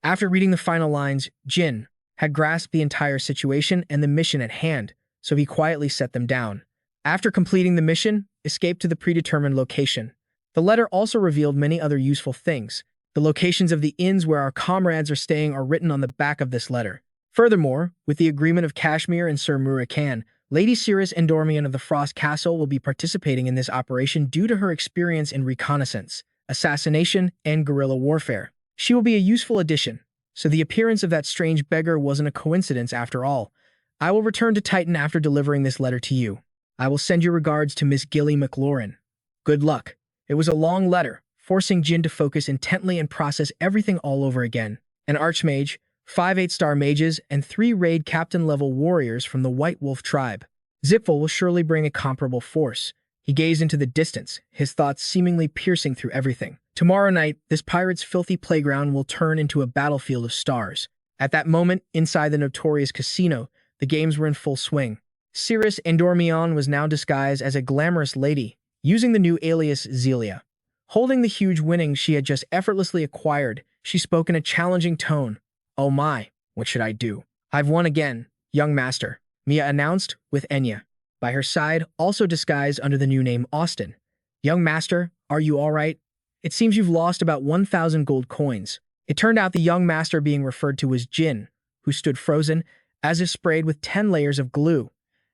After reading the final lines, Jin had grasped the entire situation and the mission at hand, so he quietly set them down. After completing the mission, escaped to the predetermined location. The letter also revealed many other useful things. The locations of the inns where our comrades are staying are written on the back of this letter. Furthermore, with the agreement of Kashmir and Sir Murakan, Lady Cirrus Endormian of the Frost Castle will be participating in this operation due to her experience in reconnaissance, assassination, and guerrilla warfare. She will be a useful addition, so the appearance of that strange beggar wasn't a coincidence after all. I will return to Titan after delivering this letter to you. I will send your regards to Miss Gilly McLaurin. Good luck. It was a long letter, forcing Jin to focus intently and process everything all over again. An archmage, 5 8-star mages, and 3 raid captain-level warriors from the White Wolf Tribe. Zipfel will surely bring a comparable force. He gazed into the distance, his thoughts seemingly piercing through everything. Tomorrow night, this pirate's filthy playground will turn into a battlefield of stars. At that moment, inside the notorious casino, the games were in full swing. Cirrus Endormion was now disguised as a glamorous lady, using the new alias Zelia. Holding the huge winnings she had just effortlessly acquired, she spoke in a challenging tone. "Oh my, what should I do? I've won again. Young master, Mia announced with Enya. By her side, also disguised under the new name Austin. Young master, are you all right? It seems you've lost about 1,000 gold coins. It turned out the young master being referred to was Jin, who stood frozen, as if sprayed with 10 layers of glue,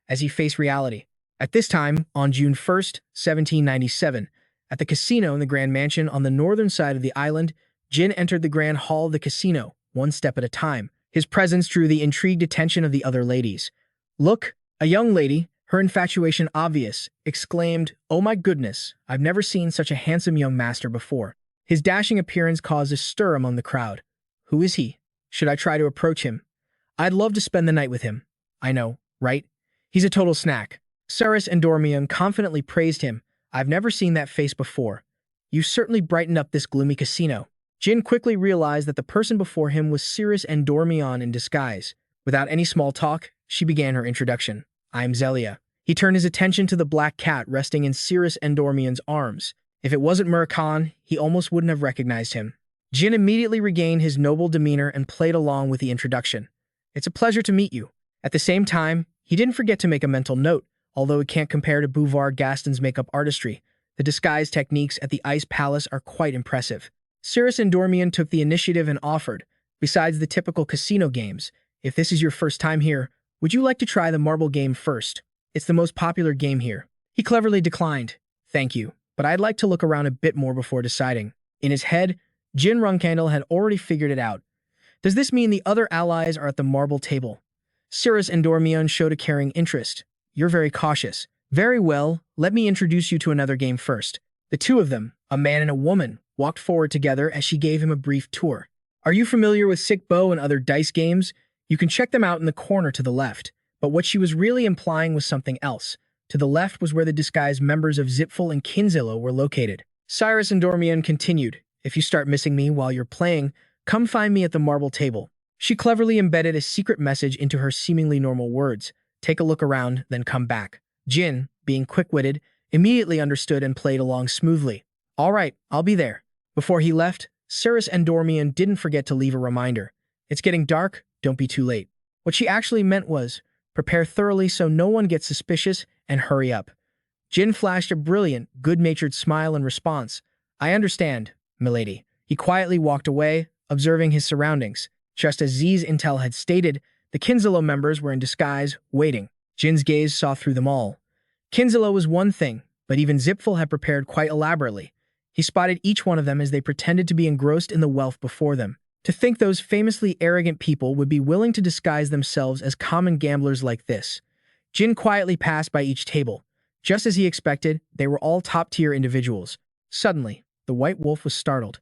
as he faced reality. At this time, on June 1st, 1797, at the casino in the Grand Mansion on the northern side of the island, Jin entered the Grand Hall of the casino, one step at a time. His presence drew the intrigued attention of the other ladies. Look, a young lady, her infatuation obvious, exclaimed, "Oh my goodness, I've never seen such a handsome young master before." His dashing appearance caused a stir among the crowd. Who is he? Should I try to approach him? I'd love to spend the night with him. I know, right? He's a total snack. Cyrus and Dormion confidently praised him. I've never seen that face before. You certainly brightened up this gloomy casino. Jin quickly realized that the person before him was Cyrus and Dormion in disguise. Without any small talk, she began her introduction. I'm Zelia. He turned his attention to the black cat resting in Cyrus and Dormion's arms. If it wasn't Murakan, he almost wouldn't have recognized him. Jin immediately regained his noble demeanor and played along with the introduction. It's a pleasure to meet you. At the same time, he didn't forget to make a mental note. Although it can't compare to Bouvard Gaston's makeup artistry, the disguise techniques at the Ice Palace are quite impressive. Cyrus and Dormion took the initiative and offered, besides the typical casino games, if this is your first time here, would you like to try the marble game first? It's the most popular game here. He cleverly declined. Thank you, but I'd like to look around a bit more before deciding. In his head, Jin Runcandel had already figured it out. Does this mean the other allies are at the marble table? Cyrus and Dormion showed a caring interest. You're very cautious. Very well, let me introduce you to another game first. The two of them, a man and a woman, walked forward together as she gave him a brief tour. Are you familiar with Sick Bow and other dice games? You can check them out in the corner to the left. But what she was really implying was something else. To the left was where the disguised members of Zipful and Kinzillo were located. Cyrus and Dormion continued. If you start missing me while you're playing, come find me at the marble table. She cleverly embedded a secret message into her seemingly normal words. Take a look around, then come back. Jin, being quick-witted, immediately understood and played along smoothly. All right, I'll be there. Before he left, Cyrus and Dormion didn't forget to leave a reminder. It's getting dark, don't be too late. What she actually meant was, prepare thoroughly so no one gets suspicious and hurry up. Jin flashed a brilliant, good-natured smile in response. I understand, milady. He quietly walked away, observing his surroundings. Just as Z's intel had stated, the Kinzillo members were in disguise, waiting. Jin's gaze saw through them all. Kinzillo was one thing, but even Zipful had prepared quite elaborately. He spotted each one of them as they pretended to be engrossed in the wealth before them. To think those famously arrogant people would be willing to disguise themselves as common gamblers like this. Jin quietly passed by each table. Just as he expected, they were all top-tier individuals. Suddenly, the white wolf was startled.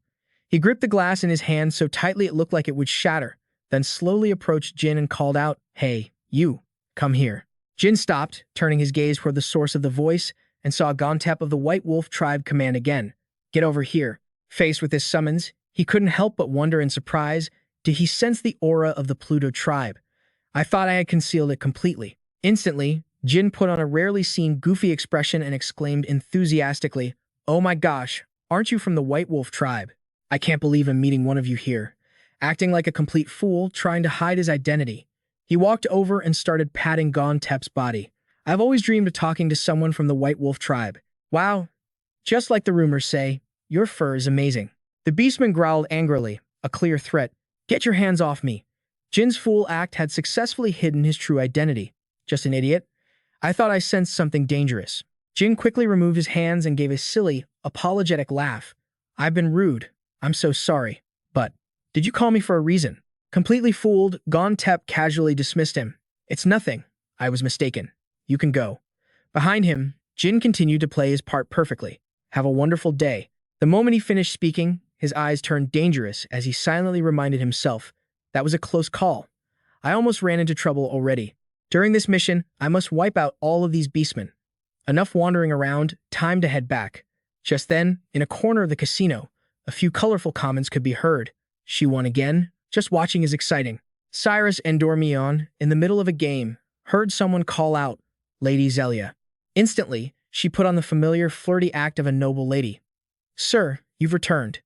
He gripped the glass in his hand so tightly it looked like it would shatter, then slowly approached Jin and called out, Hey, you, come here. Jin stopped, turning his gaze toward the source of the voice, and saw Gontep of the White Wolf tribe command again. Get over here. Faced with this summons, he couldn't help but wonder in surprise, did he sense the aura of the Pluto tribe? I thought I had concealed it completely. Instantly, Jin put on a rarely seen goofy expression and exclaimed enthusiastically, Oh my gosh, aren't you from the White Wolf tribe? I can't believe I'm meeting one of you here. Acting like a complete fool, trying to hide his identity. He walked over and started patting Gontep's body. I've always dreamed of talking to someone from the White Wolf tribe. Wow. Just like the rumors say, your fur is amazing. The beastman growled angrily, a clear threat. Get your hands off me. Jin's fool act had successfully hidden his true identity. Just an idiot? I thought I sensed something dangerous. Jin quickly removed his hands and gave a silly, apologetic laugh. I've been rude. I'm so sorry. But did you call me for a reason? Completely fooled, Gontep casually dismissed him. It's nothing. I was mistaken. You can go. Behind him, Jin continued to play his part perfectly. Have a wonderful day. The moment he finished speaking, his eyes turned dangerous as he silently reminded himself, that was a close call. I almost ran into trouble already. During this mission, I must wipe out all of these beastmen. Enough wandering around, time to head back. Just then, in a corner of the casino, a few colorful comments could be heard. She won again? Just watching is exciting. Cyrus and Dormion, in the middle of a game, heard someone call out, Lady Zelia. Instantly, she put on the familiar flirty act of a noble lady. Sir, you've returned.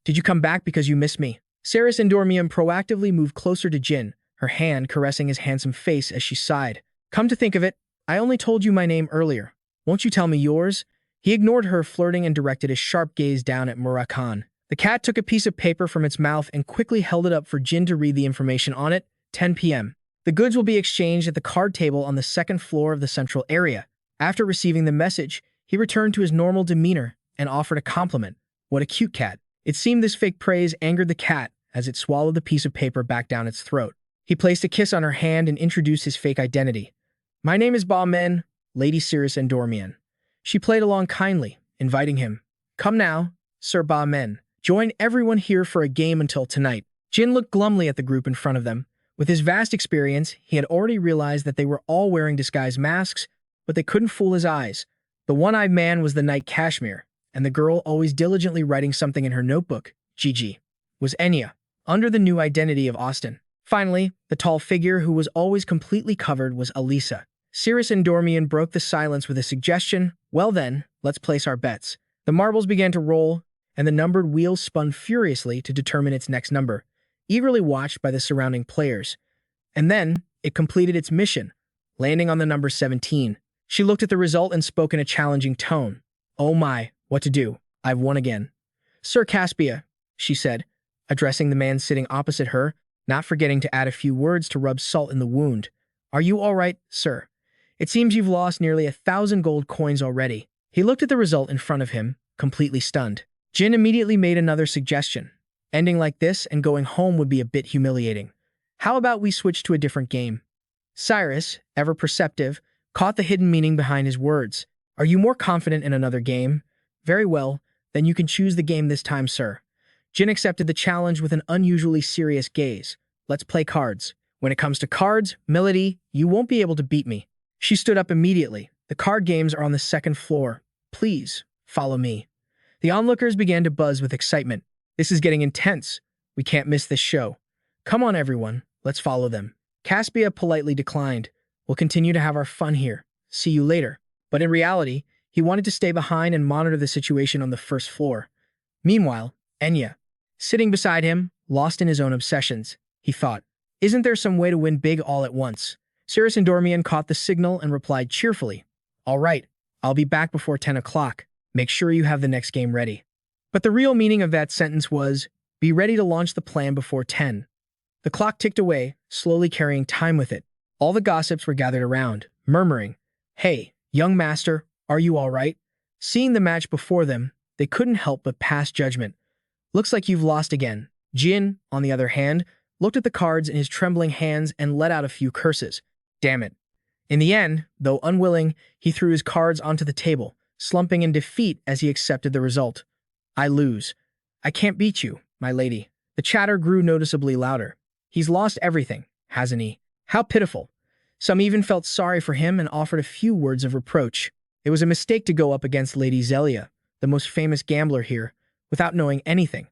Did you come back because you missed me? Cyrus and Dormion proactively moved closer to Jin, her hand caressing his handsome face as she sighed. Come to think of it, I only told you my name earlier. Won't you tell me yours? He ignored her flirting and directed his sharp gaze down at Murakan. The cat took a piece of paper from its mouth and quickly held it up for Jin to read the information on it. 10 p.m. The goods will be exchanged at the card table on the second floor of the central area. After receiving the message, he returned to his normal demeanor and offered a compliment. What a cute cat. It seemed this fake praise angered the cat as it swallowed the piece of paper back down its throat. He placed a kiss on her hand and introduced his fake identity. My name is Ba Men, Lady Cirrus Endormian. She played along kindly, inviting him. Come now, Sir Ba Men. Join everyone here for a game until tonight. Jin looked glumly at the group in front of them. With his vast experience, he had already realized that they were all wearing disguise masks, but they couldn't fool his eyes. The one-eyed man was the knight Kashmir, and the girl always diligently writing something in her notebook, Gigi, was Enya, under the new identity of Austin. Finally, the tall figure who was always completely covered was Elisa. Cirrus Endormian broke the silence with a suggestion. Well then, let's place our bets. The marbles began to roll, and the numbered wheel spun furiously to determine its next number, eagerly watched by the surrounding players. And then, it completed its mission, landing on the number 17. She looked at the result and spoke in a challenging tone. Oh my, what to do? I've won again. Sir Caspia, she said, addressing the man sitting opposite her, not forgetting to add a few words to rub salt in the wound. Are you all right, sir? It seems you've lost nearly 1,000 gold coins already. He looked at the result in front of him, completely stunned. Jin immediately made another suggestion. Ending like this and going home would be a bit humiliating. How about we switch to a different game? Cyrus, ever perceptive, caught the hidden meaning behind his words. Are you more confident in another game? Very well, then you can choose the game this time, sir. Jin accepted the challenge with an unusually serious gaze. Let's play cards. When it comes to cards, Melody, you won't be able to beat me. She stood up immediately. The card games are on the second floor. Please, follow me. The onlookers began to buzz with excitement. This is getting intense. We can't miss this show. Come on, everyone. Let's follow them. Caspia politely declined. We'll continue to have our fun here. See you later. But in reality, he wanted to stay behind and monitor the situation on the first floor. Meanwhile, Enya, sitting beside him, lost in his own obsessions, he thought, isn't there some way to win big all at once? Cirrus Endormian caught the signal and replied cheerfully, all right, I'll be back before 10 o'clock. Make sure you have the next game ready. But the real meaning of that sentence was, be ready to launch the plan before 10. The clock ticked away, slowly carrying time with it. All the gossips were gathered around, murmuring, hey, young master, are you all right? Seeing the match before them, they couldn't help but pass judgment. Looks like you've lost again. Jin, on the other hand, looked at the cards in his trembling hands and let out a few curses. Damn it. In the end, though unwilling, he threw his cards onto the table, slumping in defeat as he accepted the result. I lose. I can't beat you, my lady. The chatter grew noticeably louder. He's lost everything, hasn't he? How pitiful. Some even felt sorry for him and offered a few words of reproach. It was a mistake to go up against Lady Zelia, the most famous gambler here, without knowing anything.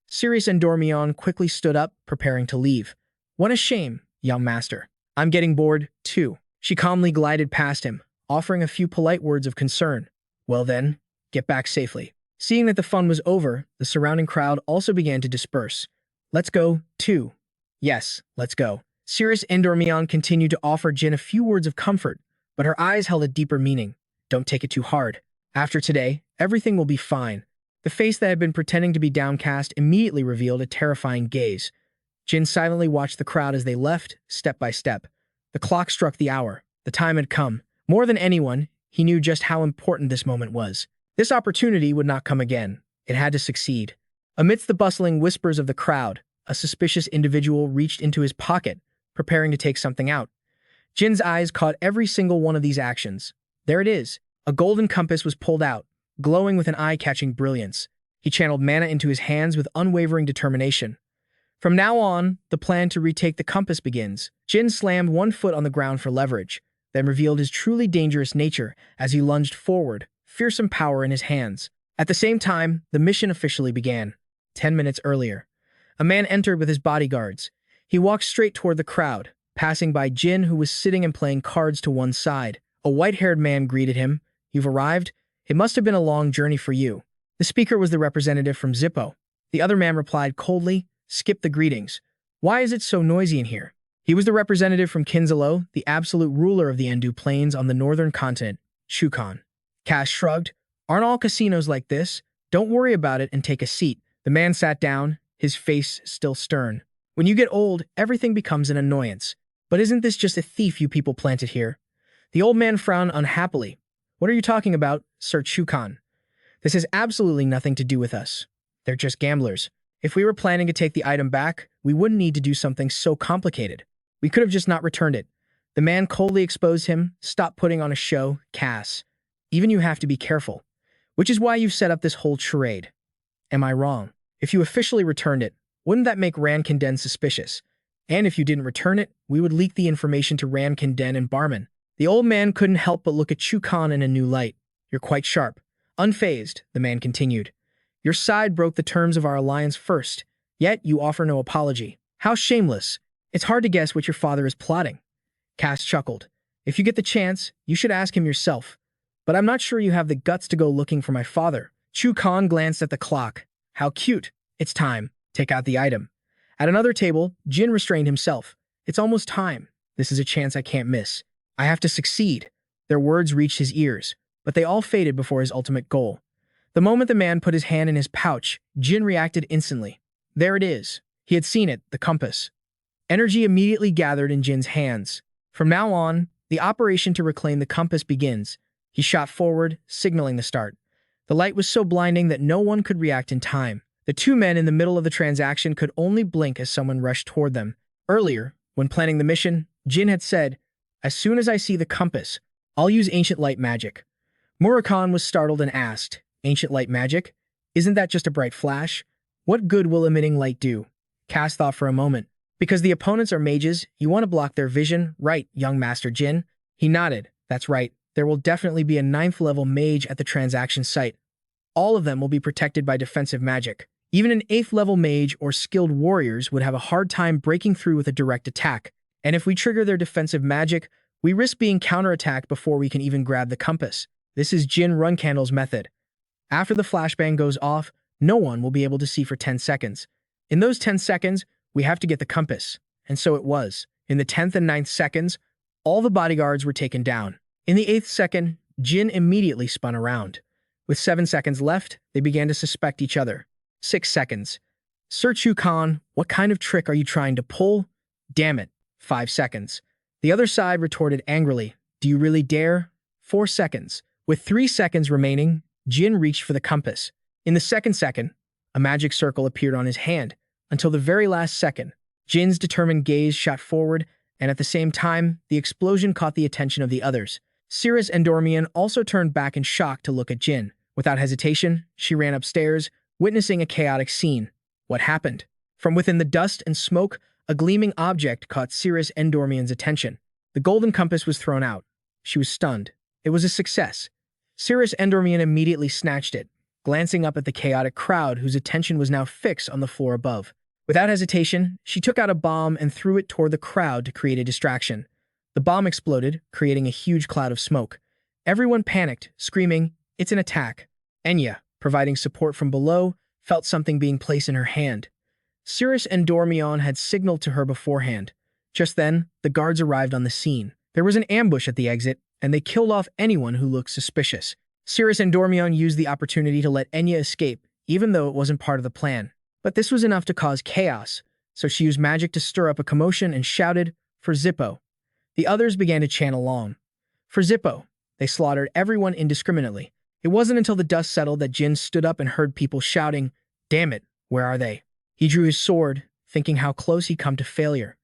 Cirrus Endormian quickly stood up, preparing to leave. What a shame, young master. I'm getting bored, too. She calmly glided past him, offering a few polite words of concern. Well then, get back safely. Seeing that the fun was over, the surrounding crowd also began to disperse. Let's go, too. Yes, let's go. Cirrus Endormian continued to offer Jin a few words of comfort, but her eyes held a deeper meaning. Don't take it too hard. After today, everything will be fine. The face that had been pretending to be downcast immediately revealed a terrifying gaze. Jin silently watched the crowd as they left, step by step. The clock struck the hour. The time had come. More than anyone, he knew just how important this moment was. This opportunity would not come again. It had to succeed. Amidst the bustling whispers of the crowd, a suspicious individual reached into his pocket, preparing to take something out. Jin's eyes caught every single one of these actions. There it is. A golden compass was pulled out, glowing with an eye-catching brilliance. He channeled mana into his hands with unwavering determination. From now on, the plan to retake the compass begins. Jin slammed one foot on the ground for leverage, then revealed his truly dangerous nature as he lunged forward, fearsome power in his hands. At the same time, the mission officially began. 10 minutes earlier, a man entered with his bodyguards. He walked straight toward the crowd, passing by Jin, who was sitting and playing cards to one side. A white-haired man greeted him. You've arrived? It must have been a long journey for you. The speaker was the representative from Zippo. The other man replied coldly, skip the greetings. Why is it so noisy in here? He was the representative from Kinzalo, the absolute ruler of the Endu Plains on the northern continent, Shukan. Cass shrugged. Aren't all casinos like this? Don't worry about it and take a seat. The man sat down, his face still stern. When you get old, everything becomes an annoyance. But isn't this just a thief you people planted here? The old man frowned unhappily. What are you talking about, Sir Shukan? This has absolutely nothing to do with us. They're just gamblers. If we were planning to take the item back, we wouldn't need to do something so complicated. We could have just not returned it. The man coldly exposed him. Stop putting on a show, Cass. Even you have to be careful. Which is why you've set up this whole charade. Am I wrong? If you officially returned it, wouldn't that make Runcandel suspicious? And if you didn't return it, we would leak the information to Runcandel and Barman. The old man couldn't help but look at Shukan in a new light. You're quite sharp. Unfazed, the man continued. Your side broke the terms of our alliance first, yet you offer no apology. How shameless. It's hard to guess what your father is plotting. Cass chuckled. If you get the chance, you should ask him yourself. But I'm not sure you have the guts to go looking for my father. Shukan glanced at the clock. How cute. It's time. Take out the item. At another table, Jin restrained himself. It's almost time. This is a chance I can't miss. I have to succeed. Their words reached his ears, but they all faded before his ultimate goal. The moment the man put his hand in his pouch, Jin reacted instantly. There it is. He had seen it, the compass. Energy immediately gathered in Jin's hands. From now on, the operation to reclaim the compass begins. He shot forward, signaling the start. The light was so blinding that no one could react in time. The two men in the middle of the transaction could only blink as someone rushed toward them. Earlier, when planning the mission, Jin had said, as soon as I see the compass, I'll use ancient light magic. Murakan was startled and asked, ancient light magic? Isn't that just a bright flash? What good will emitting light do? Cass thought for a moment. Because the opponents are mages, you want to block their vision, right, young Master Jin? He nodded. That's right. There will definitely be a 9th level mage at the transaction site. All of them will be protected by defensive magic. Even an 8th level mage or skilled warriors would have a hard time breaking through with a direct attack. And if we trigger their defensive magic, we risk being counterattacked before we can even grab the compass. This is Jin Runcandel's method. After the flashbang goes off, no one will be able to see for 10 seconds. In those 10 seconds, we have to get the compass. And so it was. In the 10th and 9th seconds, all the bodyguards were taken down. In the 8th second, Jin immediately spun around. With 7 seconds left, they began to suspect each other. 6 seconds. Sir Shukan, what kind of trick are you trying to pull? Damn it. 5 seconds. The other side retorted angrily. Do you really dare? 4 seconds. With 3 seconds remaining, Jin reached for the compass. In the second, a magic circle appeared on his hand. Until the very last second, Jin's determined gaze shot forward, and at the same time, the explosion caught the attention of the others. Cirrus and Dormian also turned back in shock to look at Jin. Without hesitation, she ran upstairs, witnessing a chaotic scene. What happened? From within the dust and smoke, a gleaming object caught Cirrus and Dormian's attention. The golden compass was thrown out. She was stunned. It was a success. Cirrus and Dormian immediately snatched it, glancing up at the chaotic crowd whose attention was now fixed on the floor above. Without hesitation, she took out a bomb and threw it toward the crowd to create a distraction. The bomb exploded, creating a huge cloud of smoke. Everyone panicked, screaming, "It's an attack." Enya, providing support from below, felt something being placed in her hand. Cirrus and Dormion had signaled to her beforehand. Just then, the guards arrived on the scene. There was an ambush at the exit, and they killed off anyone who looked suspicious. Cirrus and Dormion used the opportunity to let Enya escape, even though it wasn't part of the plan. But this was enough to cause chaos, so she used magic to stir up a commotion and shouted, "For Zippo." The others began to chant along. For Zippo. They slaughtered everyone indiscriminately. It wasn't until the dust settled that Jin stood up and heard people shouting, "Damn it, where are they?" He drew his sword, thinking how close he'd come to failure.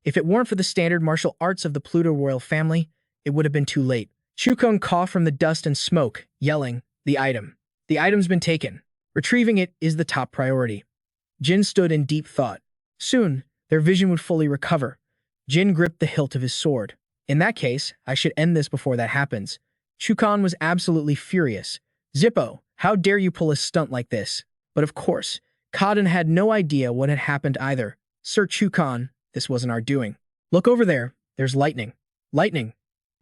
If it weren't for the standard martial arts of the Pluto royal family, it would have been too late. Chukon coughed from the dust and smoke, yelling, "The item. The item's been taken. Retrieving it is the top priority." Jin stood in deep thought. Soon, their vision would fully recover. Jin gripped the hilt of his sword. In that case, I should end this before that happens. Chukon was absolutely furious. "Zippo, how dare you pull a stunt like this?" But of course, Kadin had no idea what had happened either. "Sir Chukon, this wasn't our doing. Look over there. There's lightning." "Lightning."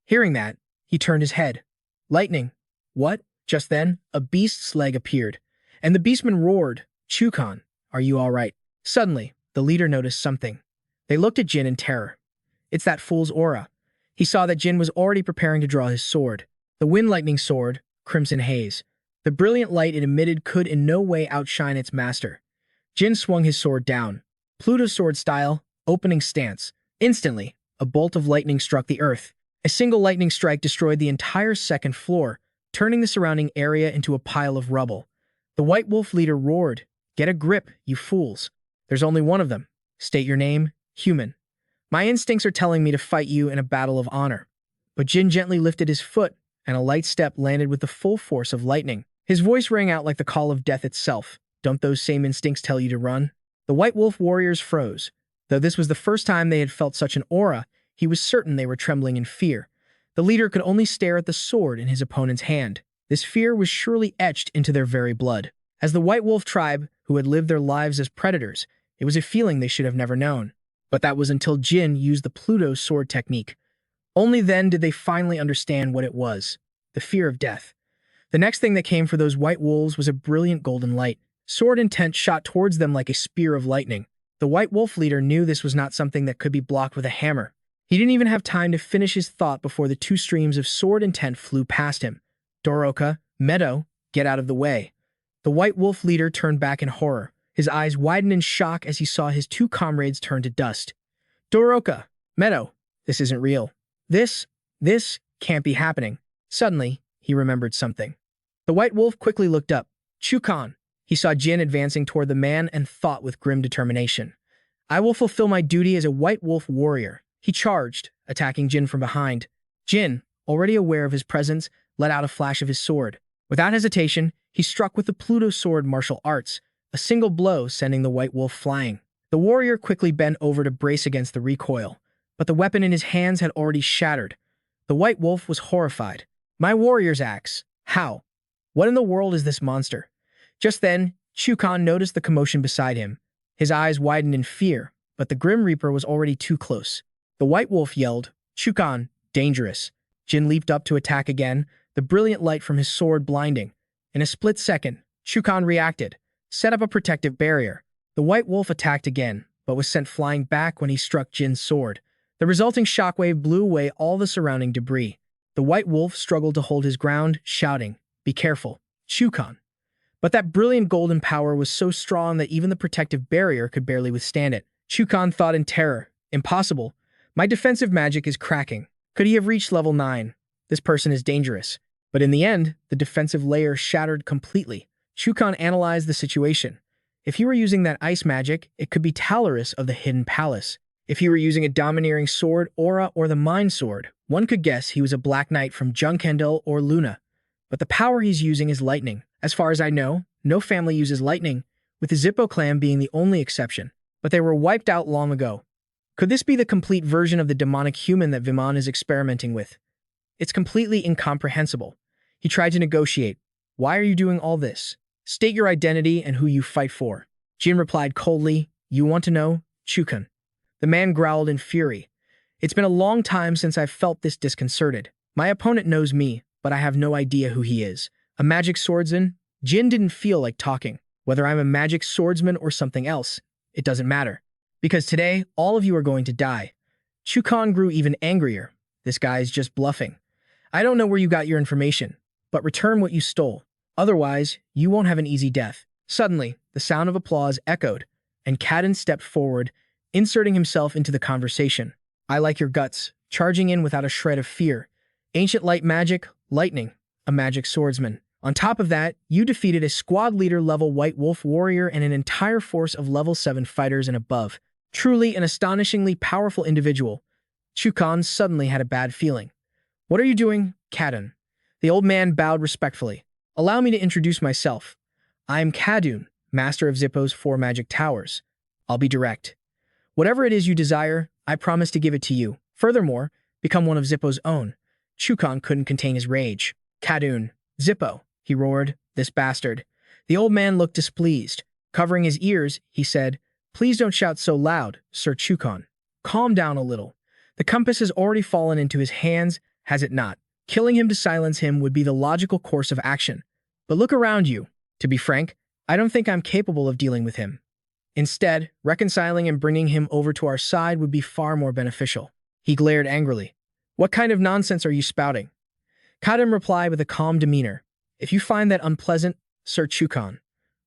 Hearing that, he turned his head. "Lightning? What?" Just then, a beast's leg appeared, and the beastman roared, "Chukon, are you all right?" Suddenly, the leader noticed something. They looked at Jin in terror. It's that fool's aura. He saw that Jin was already preparing to draw his sword. The wind lightning sword, Crimson Haze. The brilliant light it emitted could in no way outshine its master. Jin swung his sword down. Pluto's sword style, opening stance. Instantly, a bolt of lightning struck the earth. A single lightning strike destroyed the entire second floor, turning the surrounding area into a pile of rubble. The White Wolf leader roared, "Get a grip, you fools. There's only one of them. State your name, human. My instincts are telling me to fight you in a battle of honor." But Jin gently lifted his foot, and a light step landed with the full force of lightning. His voice rang out like the call of death itself. "Don't those same instincts tell you to run?" The White Wolf warriors froze. Though this was the first time they had felt such an aura, he was certain they were trembling in fear. The leader could only stare at the sword in his opponent's hand. This fear was surely etched into their very blood. As the White Wolf tribe, who had lived their lives as predators, it was a feeling they should have never known. But that was until Jin used the Pluto sword technique. Only then did they finally understand what it was: the fear of death. The next thing that came for those white wolves was a brilliant golden light. Sword intent shot towards them like a spear of lightning. The White Wolf leader knew this was not something that could be blocked with a hammer. He didn't even have time to finish his thought before the two streams of sword intent flew past him. "Doroka, Meadow, get out of the way." The White Wolf leader turned back in horror. His eyes widened in shock as he saw his two comrades turn to dust. "Doroka, Meadow, this isn't real. This can't be happening." Suddenly, he remembered something. The White Wolf quickly looked up. "Chukan." He saw Jin advancing toward the man and thought with grim determination, "I will fulfill my duty as a White Wolf warrior." He charged, attacking Jin from behind. Jin, already aware of his presence, let out a flash of his sword. Without hesitation, he struck with the Pluto sword martial arts, a single blow sending the White Wolf flying. The warrior quickly bent over to brace against the recoil, but the weapon in his hands had already shattered. The White Wolf was horrified. "My warrior's axe. How? What in the world is this monster?" Just then, Chukan noticed the commotion beside him. His eyes widened in fear, but the Grim Reaper was already too close. The White Wolf yelled, "Chukan, dangerous." Jin leaped up to attack again, the brilliant light from his sword blinding. In a split second, Chukan reacted, set up a protective barrier. The White Wolf attacked again, but was sent flying back when he struck Jin's sword. The resulting shockwave blew away all the surrounding debris. The White Wolf struggled to hold his ground, shouting, "Be careful, Chukan." But that brilliant golden power was so strong that even the protective barrier could barely withstand it. Chukan thought in terror, "Impossible. My defensive magic is cracking. Could he have reached level 9? This person is dangerous." But in the end, the defensive layer shattered completely. Chukan analyzed the situation. If he were using that ice magic, it could be Talorus of the Hidden Palace. If he were using a domineering sword, aura, or the Mind Sword, one could guess he was a Black Knight from Runcandel or Luna. But the power he's using is lightning. As far as I know, no family uses lightning, with the Zippo clan being the only exception. But they were wiped out long ago. Could this be the complete version of the demonic human that Viman is experimenting with? It's completely incomprehensible. He tried to negotiate. "Why are you doing all this? State your identity and who you fight for." Jin replied coldly, "You want to know? Chukan." The man growled in fury. "It's been a long time since I've felt this disconcerted. My opponent knows me, but I have no idea who he is. A magic swordsman?" Jin didn't feel like talking. "Whether I'm a magic swordsman or something else, it doesn't matter. Because today, all of you are going to die." Chukan grew even angrier. "This guy's just bluffing. I don't know where you got your information, but return what you stole. Otherwise, you won't have an easy death." Suddenly, the sound of applause echoed, and Kadin stepped forward, inserting himself into the conversation. "I like your guts, charging in without a shred of fear. Ancient light magic, lightning, a magic swordsman. On top of that, you defeated a squad leader level White Wolf warrior and an entire force of level 7 fighters and above. Truly an astonishingly powerful individual." Chukan suddenly had a bad feeling. "What are you doing, Kadun?" The old man bowed respectfully. "Allow me to introduce myself. I am Kadun, master of Zippo's 4 magic towers. I'll be direct. Whatever it is you desire, I promise to give it to you. Furthermore, become one of Zippo's own." Chukan couldn't contain his rage. "Kadun, Zippo," he roared, "this bastard." The old man looked displeased. Covering his ears, he said, "Please don't shout so loud, Sir Chukan. Calm down a little. The compass has already fallen into his hands, has it not? Killing him to silence him would be the logical course of action. But look around you. To be frank, I don't think I'm capable of dealing with him. Instead, reconciling and bringing him over to our side would be far more beneficial." He glared angrily. What kind of nonsense are you spouting? Kadam replied with a calm demeanor. If you find that unpleasant, Sir Chukan,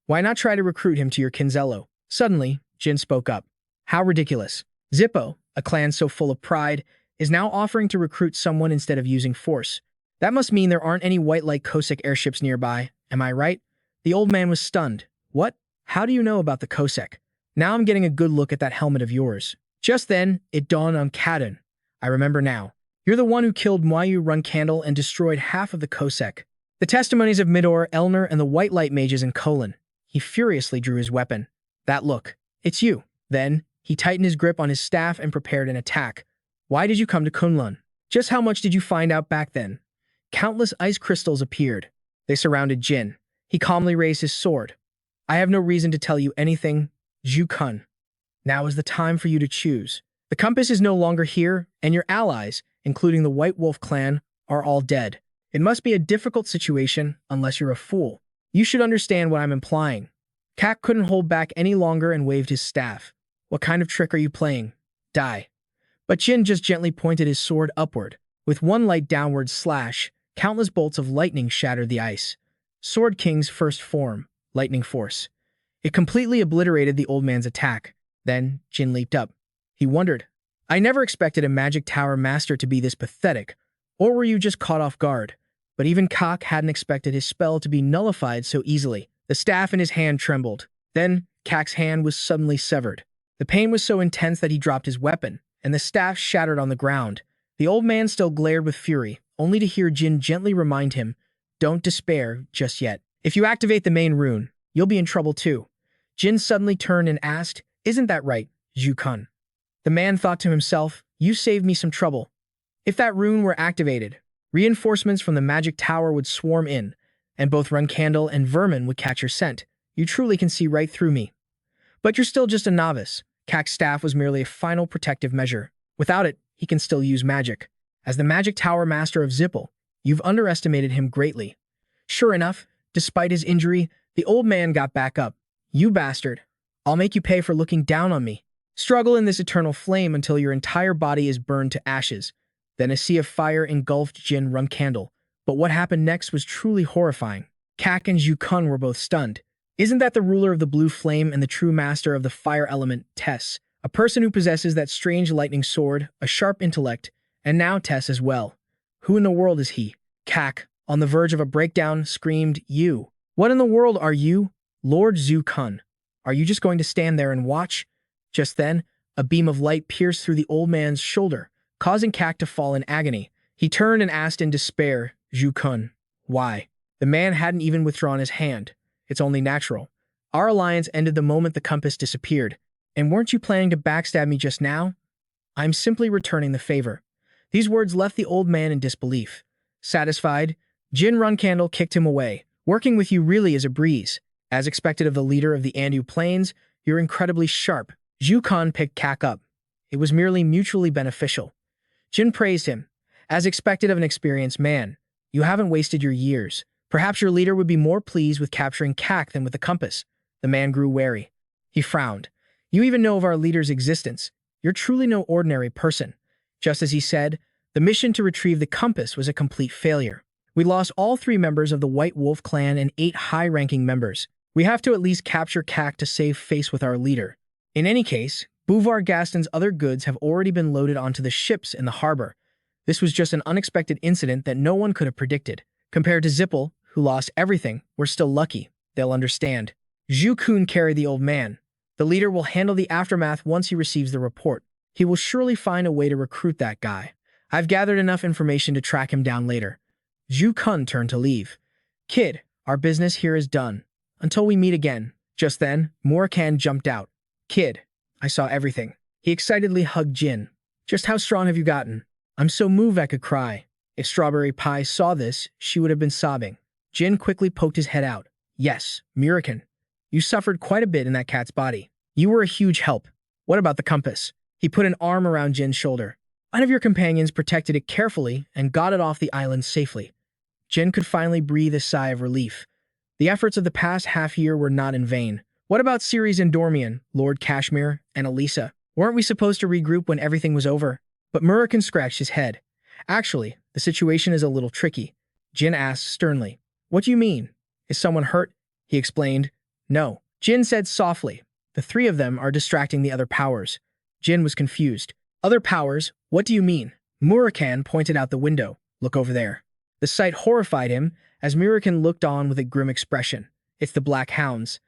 why not try to recruit him to your Kinzello? Suddenly, Jin spoke up. How ridiculous. Zippo, a clan so full of pride, is now offering to recruit someone instead of using force. That must mean there aren't any white light Cossack airships nearby, am I right? The old man was stunned. What? How do you know about the Cossack? Now I'm getting a good look at that helmet of yours. Just then, it dawned on Kadam. I remember now. You're the one who killed Jin Runcandel and destroyed half of the Cossack. The testimonies of Midor, Elner, and the white light mages in Kolin. He furiously drew his weapon. That look. It's you. Then, he tightened his grip on his staff and prepared an attack. Why did you come to Kunlun? Just how much did you find out back then? Countless ice crystals appeared. They surrounded Jin. He calmly raised his sword. I have no reason to tell you anything, Zhu Kun. Now is the time for you to choose. The compass is no longer here, and your allies, including the White Wolf clan, are all dead. It must be a difficult situation, unless you're a fool. You should understand what I'm implying. Kak couldn't hold back any longer and waved his staff. What kind of trick are you playing? Die. But Jin just gently pointed his sword upward. With one light downward slash, countless bolts of lightning shattered the ice. Sword King's first form, lightning force. It completely obliterated the old man's attack. Then, Jin leaped up. He wondered, I never expected a magic tower master to be this pathetic. Or were you just caught off guard? But even Kak hadn't expected his spell to be nullified so easily. The staff in his hand trembled. Then, Kak's hand was suddenly severed. The pain was so intense that he dropped his weapon, and the staff shattered on the ground. The old man still glared with fury, only to hear Jin gently remind him, don't despair just yet. If you activate the main rune, you'll be in trouble too. Jin suddenly turned and asked, Isn't that right, Zhu Kun? The man thought to himself, You saved me some trouble. If that rune were activated, reinforcements from the magic tower would swarm in, and both Runcandel and Vermin would catch your scent. You truly can see right through me. But you're still just a novice. Kak's staff was merely a final protective measure. Without it, he can still use magic. As the magic tower master of Zippel, you've underestimated him greatly. Sure enough, despite his injury, the old man got back up. You bastard. I'll make you pay for looking down on me. Struggle in this eternal flame until your entire body is burned to ashes. Then a sea of fire engulfed Jin Runcandel. But what happened next was truly horrifying. Kak and Zhu Kun were both stunned. Isn't that the ruler of the blue flame and the true master of the fire element, Tess? A person who possesses that strange lightning sword, a sharp intellect, and now Tess as well. Who in the world is he? Kak, on the verge of a breakdown, screamed, You. What in the world are you, Lord Zhu Kun? Are you just going to stand there and watch? Just then, a beam of light pierced through the old man's shoulder, causing Kak to fall in agony. He turned and asked in despair, Zhu Kun, why? The man hadn't even withdrawn his hand. It's only natural. Our alliance ended the moment the compass disappeared. And weren't you planning to backstab me just now? I'm simply returning the favor. These words left the old man in disbelief. Satisfied, Jin Runcandel kicked him away. Working with you really is a breeze. As expected of the leader of the Andu Plains, you're incredibly sharp. Zhu Kun picked Kak up. It was merely mutually beneficial. Jin praised him. As expected of an experienced man, you haven't wasted your years. Perhaps your leader would be more pleased with capturing Kak than with the compass. The man grew wary. He frowned. You even know of our leader's existence. You're truly no ordinary person. Just as he said, the mission to retrieve the compass was a complete failure. We lost all 3 members of the White Wolf clan and 8 high-ranking members. We have to at least capture Kak to save face with our leader. In any case, Bouvar Gaston's other goods have already been loaded onto the ships in the harbor. This was just an unexpected incident that no one could have predicted. Compared to Zippel, who lost everything, we're still lucky. They'll understand. Zhu Kun carried the old man. The leader will handle the aftermath once he receives the report. He will surely find a way to recruit that guy. I've gathered enough information to track him down later. Zhu Kun turned to leave. Kid, our business here is done. Until we meet again. Just then, Murakan jumped out. Kid, I saw everything. He excitedly hugged Jin. Just how strong have you gotten? I'm so moved I could cry. If Strawberry Pie saw this, she would have been sobbing. Jin quickly poked his head out. Yes, Murakan. You suffered quite a bit in that cat's body. You were a huge help. What about the compass? He put an arm around Jin's shoulder. One of your companions protected it carefully and got it off the island safely. Jin could finally breathe a sigh of relief. The efforts of the past half-year were not in vain. What about Ceres and Dormian, Lord Kashmir, and Elisa? Weren't we supposed to regroup when everything was over? But Murakan scratched his head. Actually, the situation is a little tricky. Jin asked sternly. What do you mean? Is someone hurt? He explained. No. Jin said softly. The three of them are distracting the other powers. Jin was confused. Other powers? What do you mean? Murakan pointed out the window. Look over there. The sight horrified him as Murakan looked on with a grim expression. It's the Black Hounds,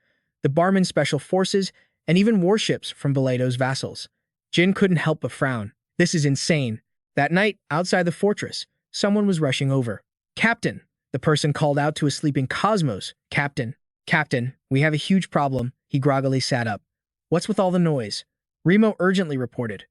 the Barman Special Forces, and even warships from Beledo's vassals. Jin couldn't help but frown. This is insane. That night, outside the fortress, someone was rushing over. Captain, the person called out to a sleeping Cosmos. Captain, we have a huge problem. He groggily sat up. What's with all the noise? Remo urgently reported.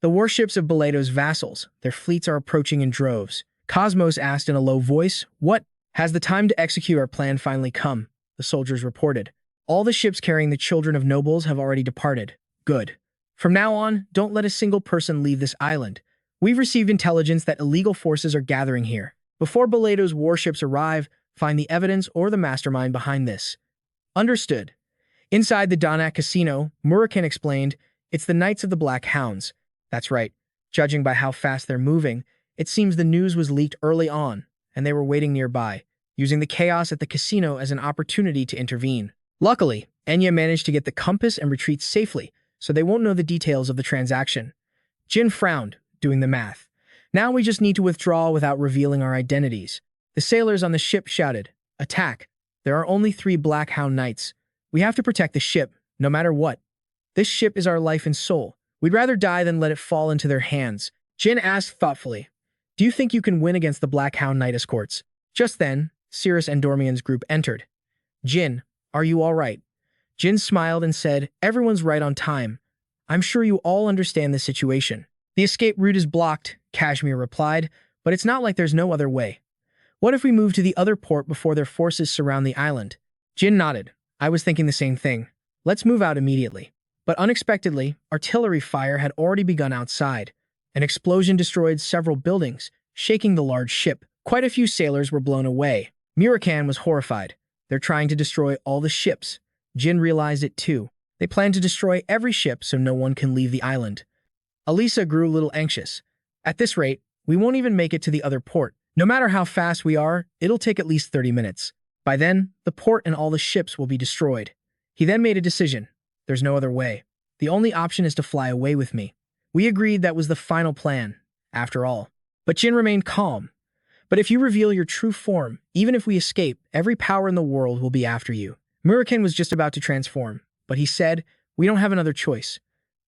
The warships of Beledo's vassals. Their fleets are approaching in droves. Cosmos asked in a low voice. What? Has the time to execute our plan finally come? The soldiers reported. All the ships carrying the children of nobles have already departed. Good. From now on, don't let a single person leave this island. We've received intelligence that illegal forces are gathering here. Before Beledo's warships arrive, find the evidence or the mastermind behind this. Understood. Inside the Donak casino, Murakan explained, it's the Knights of the Black Hounds. That's right. Judging by how fast they're moving, it seems the news was leaked early on, and they were waiting nearby, using the chaos at the casino as an opportunity to intervene. Luckily, Enya managed to get the compass and retreat safely, so they won't know the details of the transaction. Jin frowned, doing the math. Now we just need to withdraw without revealing our identities. The sailors on the ship shouted, Attack! There are only 3 Black Hound Knights. We have to protect the ship, no matter what. This ship is our life and soul. We'd rather die than let it fall into their hands. Jin asked thoughtfully, Do you think you can win against the Black Hound Knight escorts? Just then, Cirrus and Dormian's group entered. Jin, are you all right? Jin smiled and said, Everyone's right on time. I'm sure you all understand the situation. The escape route is blocked, Kashmir replied, but it's not like there's no other way. What if we move to the other port before their forces surround the island? Jin nodded. I was thinking the same thing. Let's move out immediately. But unexpectedly, artillery fire had already begun outside. An explosion destroyed several buildings, shaking the large ship. Quite a few sailors were blown away. Murakan was horrified. They're trying to destroy all the ships. Jin realized it too. They plan to destroy every ship so no one can leave the island. Elisa grew a little anxious. At this rate, we won't even make it to the other port. No matter how fast we are, it'll take at least 30 minutes. By then, the port and all the ships will be destroyed. He then made a decision. There's no other way. The only option is to fly away with me. We agreed that was the final plan, after all. But Jin remained calm. But if you reveal your true form, even if we escape, every power in the world will be after you. Murakan was just about to transform, but he said, we don't have another choice.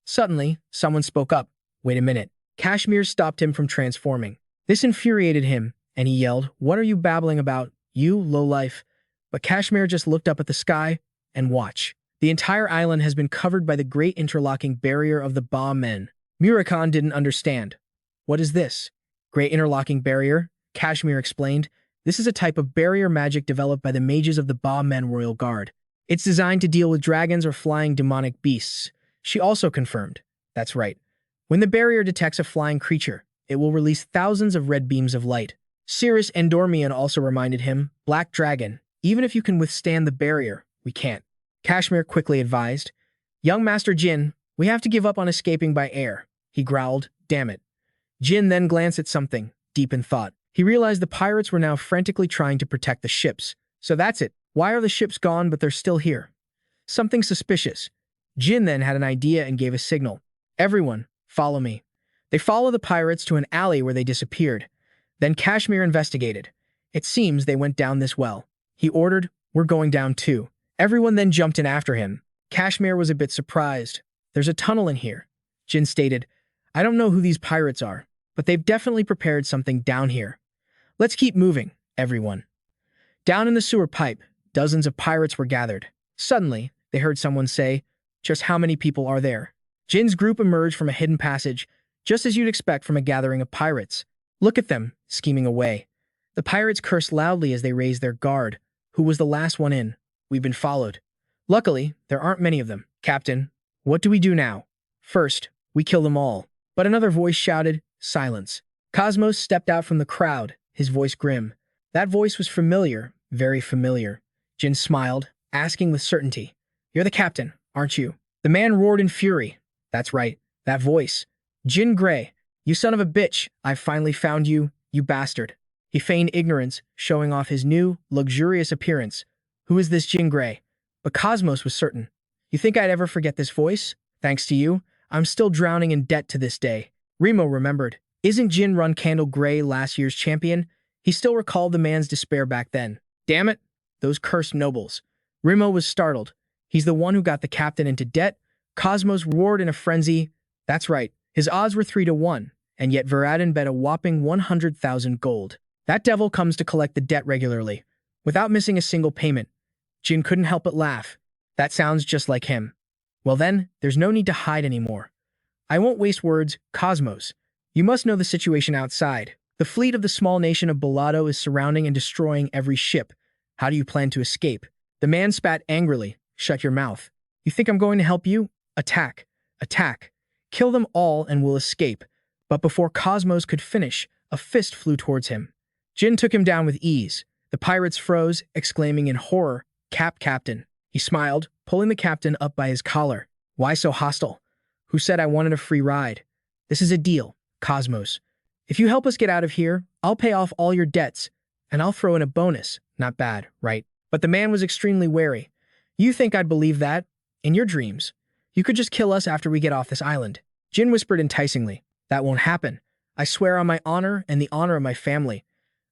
Suddenly, someone spoke up. Wait a minute. Kashmir stopped him from transforming. This infuriated him, and he yelled, What are you babbling about, you lowlife? But Kashmir just looked up at the sky and watch. The entire island has been covered by the great interlocking barrier of the Ba Men. Murakan didn't understand. What is this? Great interlocking barrier? Kashmir explained. This is a type of barrier magic developed by the mages of the Ba Men Royal Guard. It's designed to deal with dragons or flying demonic beasts. She also confirmed. That's right. When the barrier detects a flying creature, it will release thousands of red beams of light. Cirrus and Dormian also reminded him, Black Dragon, even if you can withstand the barrier, we can't. Kashmir quickly advised, Young Master Jin, we have to give up on escaping by air. He growled, Damn it. Jin then glanced at something, deep in thought. He realized the pirates were now frantically trying to protect the ships. So that's it. Why are the ships gone but they're still here? Something suspicious. Jin then had an idea and gave a signal. Everyone, follow me. They followed the pirates to an alley where they disappeared. Then Kashmir investigated. It seems they went down this well. He ordered, We're going down too. Everyone then jumped in after him. Kashmir was a bit surprised. There's a tunnel in here. Jin stated, I don't know who these pirates are, but they've definitely prepared something down here. Let's keep moving, everyone. Down in the sewer pipe, dozens of pirates were gathered. Suddenly, they heard someone say, Just how many people are there? Jin's group emerged from a hidden passage, just as you'd expect from a gathering of pirates. Look at them, scheming away. The pirates cursed loudly as they raised their guard. Who was the last one in? We've been followed. Luckily, there aren't many of them. Captain, what do we do now? First, we kill them all. But another voice shouted, Silence. Cosmos stepped out from the crowd, his voice grim. That voice was familiar, very familiar. Jin smiled, asking with certainty, You're the captain, aren't you? The man roared in fury. That's right, that voice. Jin Gray, "You son of a bitch, I've finally found you, you bastard." He feigned ignorance, showing off his new, luxurious appearance. Who is this Jin Gray? But Cosmos was certain. You think I'd ever forget this voice? Thanks to you, I'm still drowning in debt to this day. Remo remembered. Isn't Jin Runcandel Gray last year's champion? He still recalled the man's despair back then. Damn it, those cursed nobles. Remo was startled. He's the one who got the captain into debt? Cosmos roared in a frenzy. That's right, his odds were 3-1, and yet Viradin bet a whopping 100,000 gold. That devil comes to collect the debt regularly, without missing a single payment. Jin couldn't help but laugh. That sounds just like him. Well then, there's no need to hide anymore. I won't waste words, Cosmos. You must know the situation outside. The fleet of the small nation of Bolado is surrounding and destroying every ship. How do you plan to escape? The man spat angrily. Shut your mouth. You think I'm going to help you? Attack. Attack. Kill them all and we'll escape. But before Cosmos could finish, a fist flew towards him. Jin took him down with ease. The pirates froze, exclaiming in horror, Captain. He smiled, pulling the captain up by his collar. Why so hostile? Who said I wanted a free ride? This is a deal, Cosmos. If you help us get out of here, I'll pay off all your debts, and I'll throw in a bonus. Not bad, right? But the man was extremely wary. You think I'd believe that? In your dreams. You could just kill us after we get off this island. Jin whispered enticingly. That won't happen. I swear on my honor and the honor of my family.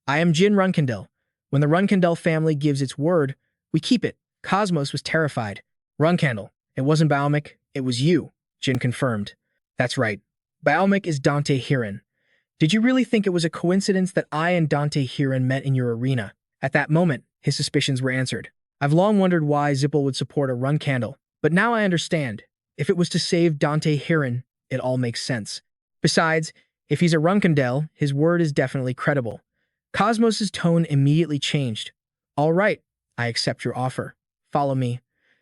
I am Jin Runcandel. When the Runcandel family gives its word, we keep it. Cosmos was terrified. Runcandel, it wasn't Baalmik, it was you, Jin confirmed. That's right. Baalmik is Dante Hiran. Did you really think it was a coincidence that I and Dante Hiran met in your arena? At that moment, his suspicions were answered. I've long wondered why Zippel would support a Runcandel, but now I understand. If it was to save Dante Hiran, it all makes sense. Besides, if he's a Runcandel, his word is definitely credible. Cosmos's tone immediately changed. All right, I accept your offer. Follow me.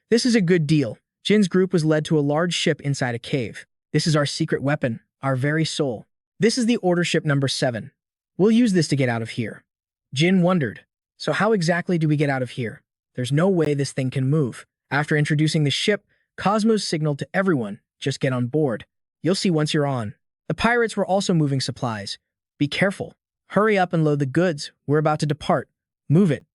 This is a good deal. Jin's group was led to a large ship inside a cave. This is our secret weapon, our very soul. This is the order ship number 7. We'll use this to get out of here. Jin wondered. So how exactly do we get out of here? There's no way this thing can move. After introducing the ship, Cosmos signaled to everyone, just get on board. You'll see once you're on. The pirates were also moving supplies. Be careful. Hurry up and load the goods. We're about to depart. Move it.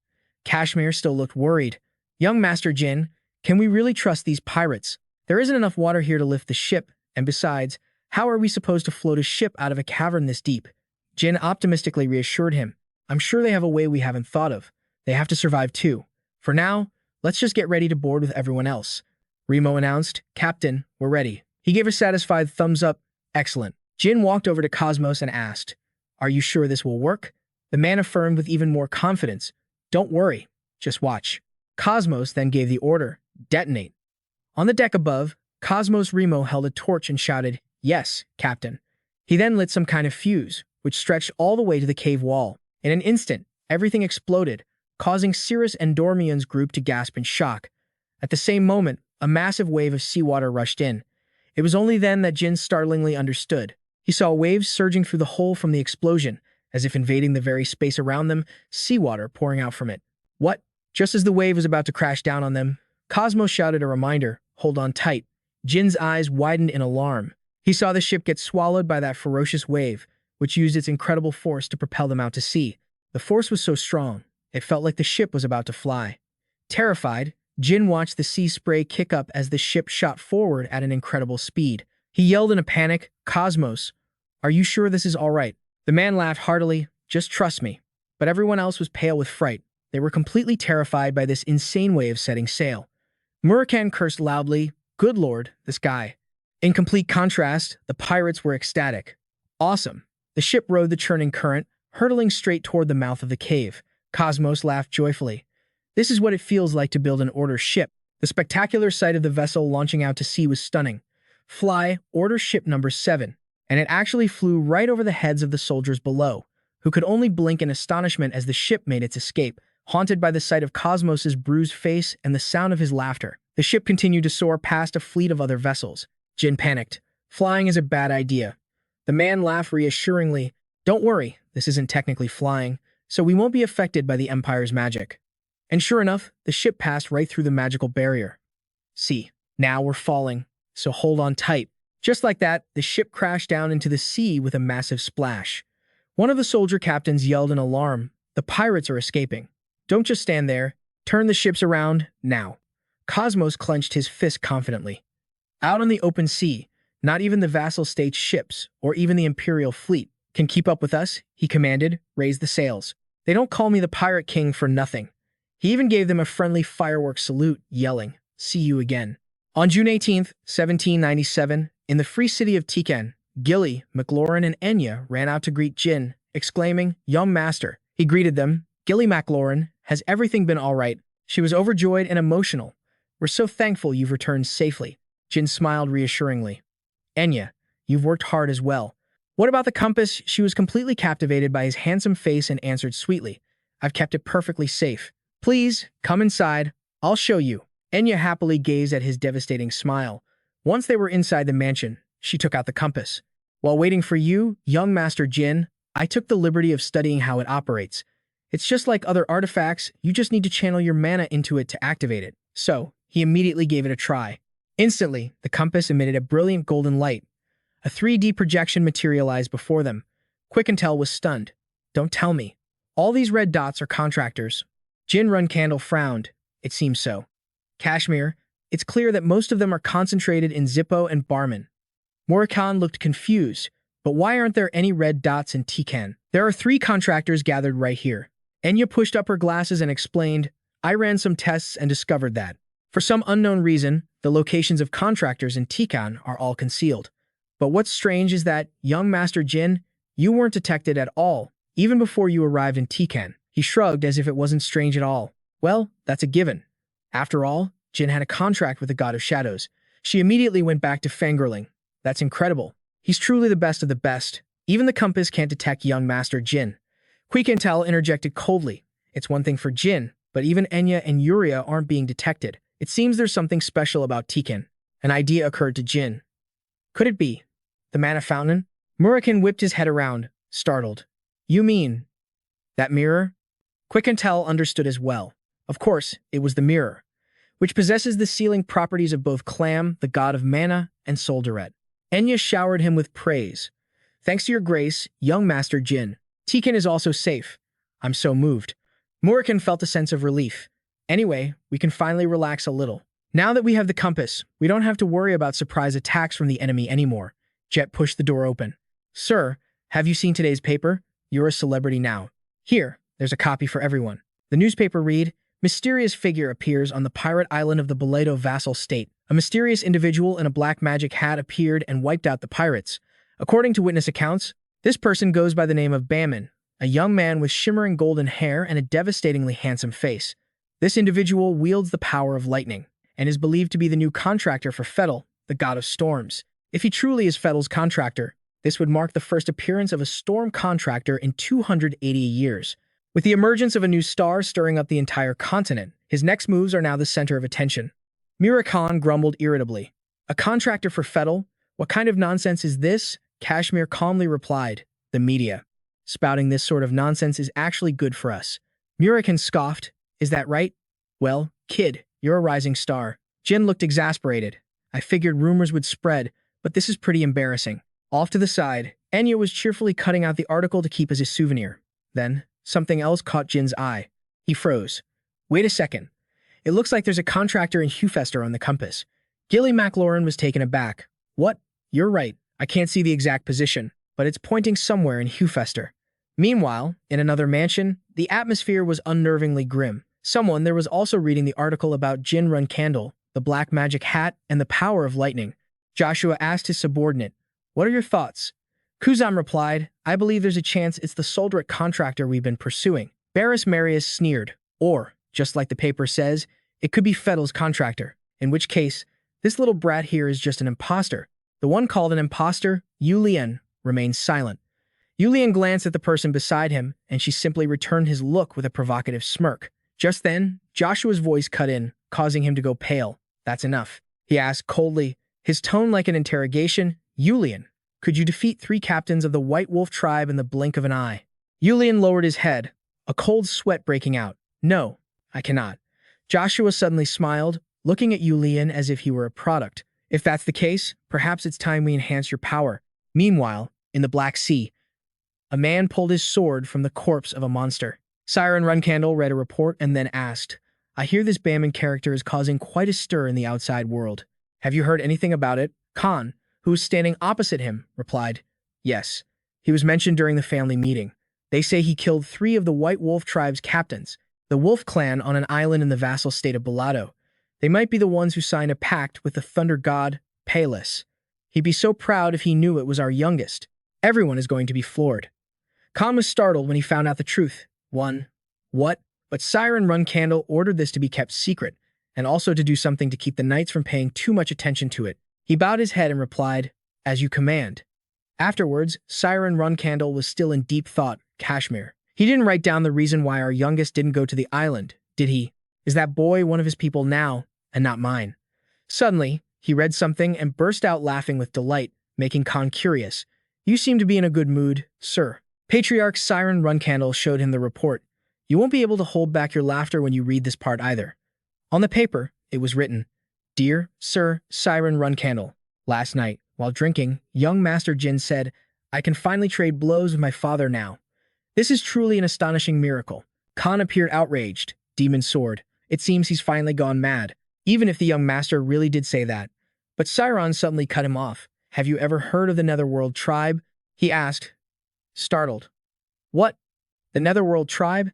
Kashmir still looked worried. Young Master Jin, can we really trust these pirates? There isn't enough water here to lift the ship, and besides, how are we supposed to float a ship out of a cavern this deep? Jin optimistically reassured him. I'm sure they have a way we haven't thought of. They have to survive too. For now, let's just get ready to board with everyone else. Remo announced, Captain, we're ready. He gave a satisfied thumbs up. Excellent. Jin walked over to Cosmos and asked, Are you sure this will work? The man affirmed with even more confidence. Don't worry, just watch. Cosmos then gave the order, detonate. On the deck above, Cosmos Remo held a torch and shouted, Yes, Captain. He then lit some kind of fuse, which stretched all the way to the cave wall. In an instant, everything exploded, causing Cirrus and Dormian's group to gasp in shock. At the same moment, a massive wave of seawater rushed in. It was only then that Jin startlingly understood. He saw waves surging through the hole from the explosion, as if invading the very space around them, seawater pouring out from it. What? Just as the wave was about to crash down on them, Cosmos shouted a reminder, hold on tight. Jin's eyes widened in alarm. He saw the ship get swallowed by that ferocious wave, which used its incredible force to propel them out to sea. The force was so strong, it felt like the ship was about to fly. Terrified, Jin watched the sea spray kick up as the ship shot forward at an incredible speed. He yelled in a panic, Cosmos, are you sure this is all right? The man laughed heartily, just trust me. But everyone else was pale with fright. They were completely terrified by this insane way of setting sail. Murakan cursed loudly, good lord, this guy. In complete contrast, the pirates were ecstatic. Awesome. The ship rode the churning current, hurtling straight toward the mouth of the cave. Cosmos laughed joyfully. This is what it feels like to build an order ship. The spectacular sight of the vessel launching out to sea was stunning. Fly, order ship number 7. And it actually flew right over the heads of the soldiers below, who could only blink in astonishment as the ship made its escape, haunted by the sight of Cosmos's bruised face and the sound of his laughter. The ship continued to soar past a fleet of other vessels. Jin panicked. Flying is a bad idea. The man laughed reassuringly. Don't worry, this isn't technically flying, so we won't be affected by the Empire's magic. And sure enough, the ship passed right through the magical barrier. See, now we're falling, so hold on tight. Just like that, the ship crashed down into the sea with a massive splash. One of the soldier captains yelled in alarm, "The pirates are escaping. Don't just stand there. Turn the ships around, now." Cosmos clenched his fist confidently. Out on the open sea, not even the vassal state's ships, or even the Imperial fleet, can keep up with us, he commanded. Raise the sails. They don't call me the Pirate King for nothing. He even gave them a friendly fireworks salute, yelling, "See you again." On June 18th, 1797, in the free city of Tikan, Gilly, McLaurin, and Enya ran out to greet Jin, exclaiming, "Young master." He greeted them. "Gilly McLaurin, has everything been all right?" She was overjoyed and emotional. "We're so thankful you've returned safely." Jin smiled reassuringly. "Enya, you've worked hard as well. What about the compass?" She was completely captivated by his handsome face and answered sweetly, "I've kept it perfectly safe. Please, come inside. I'll show you." Enya happily gazed at his devastating smile. Once they were inside the mansion, she took out the compass. "While waiting for you, young Master Jin, I took the liberty of studying how it operates. It's just like other artifacts, you just need to channel your mana into it to activate it." So, he immediately gave it a try. Instantly, the compass emitted a brilliant golden light. A 3D projection materialized before them. Quick-and-Tell was stunned. "Don't tell me. All these red dots are contractors." Jin Runcandel frowned. "It seems so." "Kashmir, it's clear that most of them are concentrated in Zippo and Barman." Murakan looked confused. "But why aren't there any red dots in Tikan?" "There are 3 contractors gathered right here." Enya pushed up her glasses and explained, "I ran some tests and discovered that, for some unknown reason, the locations of contractors in Tikan are all concealed. But what's strange is that, young Master Jin, you weren't detected at all, even before you arrived in Tikan." He shrugged as if it wasn't strange at all. "Well, that's a given. After all, Jin had a contract with the God of Shadows." She immediately went back to fangirling. "That's incredible. He's truly the best of the best. Even the compass can't detect young Master Jin." Quick-and-Tell interjected coldly. "It's one thing for Jin, but even Enya and Yuria aren't being detected. It seems there's something special about Tikan." An idea occurred to Jin. Could it be the mana fountain? Murakan whipped his head around, startled. "You mean that mirror?" Quick-and-Tell understood as well. Of course, it was the mirror, which possesses the sealing properties of both Clam, the god of mana, and Solderet. Enya showered him with praise. "Thanks to your grace, young Master Jin, Tikan is also safe. I'm so moved." Murakan felt a sense of relief. "Anyway, we can finally relax a little. Now that we have the compass, we don't have to worry about surprise attacks from the enemy anymore." Jet pushed the door open. "Sir, have you seen today's paper? You're a celebrity now. Here, there's a copy for everyone." The newspaper read, "Mysterious figure appears on the pirate island of the Boleto vassal state. A mysterious individual in a black magic hat appeared and wiped out the pirates. According to witness accounts, this person goes by the name of Baman, a young man with shimmering golden hair and a devastatingly handsome face. This individual wields the power of lightning, and is believed to be the new contractor for Fettel, the god of storms. If he truly is Fettel's contractor, this would mark the first appearance of a storm contractor in 280 years. With the emergence of a new star stirring up the entire continent, his next moves are now the center of attention." Murakan grumbled irritably. "A contractor for Fettel? What kind of nonsense is this?" Kashmir calmly replied, "The media. Spouting this sort of nonsense is actually good for us." Murakan scoffed. "Is that right? Well, kid, you're a rising star." Jin looked exasperated. "I figured rumors would spread, but this is pretty embarrassing." Off to the side, Enya was cheerfully cutting out the article to keep as a souvenir. Then, something else caught Jin's eye. He froze. "Wait a second. It looks like there's a contractor in Hufester on the compass." Gilly McLaurin was taken aback. "What? You're right. I can't see the exact position, but it's pointing somewhere in Hufester." Meanwhile, in another mansion, the atmosphere was unnervingly grim. Someone there was also reading the article about Jin Runcandel, the black magic hat, and the power of lightning. Joshua asked his subordinate, "What are your thoughts?" Kuzam replied, "I believe there's a chance it's the Solderet contractor we've been pursuing." Barris Marius sneered. "Or, just like the paper says, it could be Fettel's contractor, in which case, this little brat here is just an imposter." The one called an imposter, Yulian, remained silent. Yulian glanced at the person beside him, and she simply returned his look with a provocative smirk. Just then, Joshua's voice cut in, causing him to go pale. "That's enough," he asked coldly, his tone like an interrogation. "Yulian, could you defeat 3 captains of the White Wolf tribe in the blink of an eye?" Yulian lowered his head, a cold sweat breaking out. "No, I cannot." Joshua suddenly smiled, looking at Yulian as if he were a product. If that's the case, perhaps it's time we enhance your power. Meanwhile, in the Black Sea, a man pulled his sword from the corpse of a monster. Siren Runcandel read a report and then asked, I hear this Bamman character is causing quite a stir in the outside world. Have you heard anything about it? Khan, who was standing opposite him, replied, Yes. He was mentioned during the family meeting. They say he killed 3 of the White Wolf tribe's captains, the Wolf clan on an island in the vassal state of Balado. They might be the ones who signed a pact with the thunder god, Payless. He'd be so proud if he knew it was our youngest. Everyone is going to be floored. Khan was startled when he found out the truth. What? But Siren Runcandel ordered this to be kept secret, and also to do something to keep the knights from paying too much attention to it. He bowed his head and replied, As you command. Afterwards, Siren Runcandel was still in deep thought, Kashmir. He didn't write down the reason why our youngest didn't go to the island, did he? Is that boy one of his people now, and not mine? Suddenly, he read something and burst out laughing with delight, making Khan curious. You seem to be in a good mood, sir. Patriarch Siren Runcandel showed him the report. You won't be able to hold back your laughter when you read this part either. On the paper, it was written, Dear Sir Siren Runcandel, last night, while drinking, young Master Jin said, I can finally trade blows with my father now. This is truly an astonishing miracle. Khan appeared outraged. Demon sword. It seems he's finally gone mad, even if the young master really did say that. But Siren suddenly cut him off. Have you ever heard of the Netherworld tribe? He asked, startled. What? The Netherworld tribe?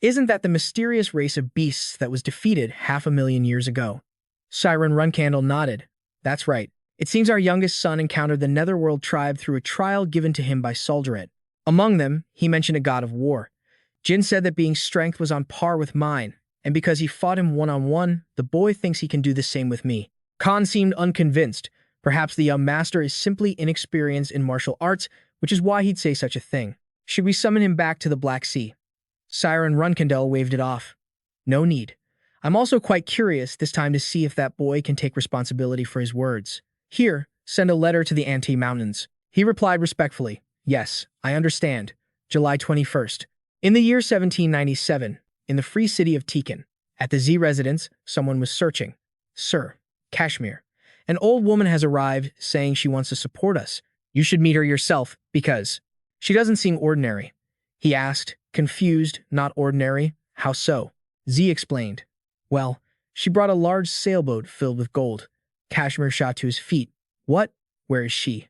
Isn't that the mysterious race of beasts that was defeated 500,000 years ago? Siren Runcandel nodded. That's right. It seems our youngest son encountered the Netherworld tribe through a trial given to him by Solderet. Among them, he mentioned a god of war. Jin said that being strength was on par with mine, and because he fought him one-on-one, the boy thinks he can do the same with me. Khan seemed unconvinced. Perhaps the young master is simply inexperienced in martial arts, which is why he'd say such a thing. Should we summon him back to the Black Sea? Siren Runcandel waved it off. No need. I'm also quite curious this time to see if that boy can take responsibility for his words. Here, send a letter to the Anti-Mountains. He replied respectfully. Yes, I understand. July 21st. In the year 1797, in the free city of Tekin, at the Z residence, someone was searching. Sir, Kashmir. An old woman has arrived saying she wants to support us. You should meet her yourself, because she doesn't seem ordinary. He asked, confused, not ordinary. How so? Z explained. Well, she brought a large sailboat filled with gold. Kashmir shot to his feet. What? Where is she?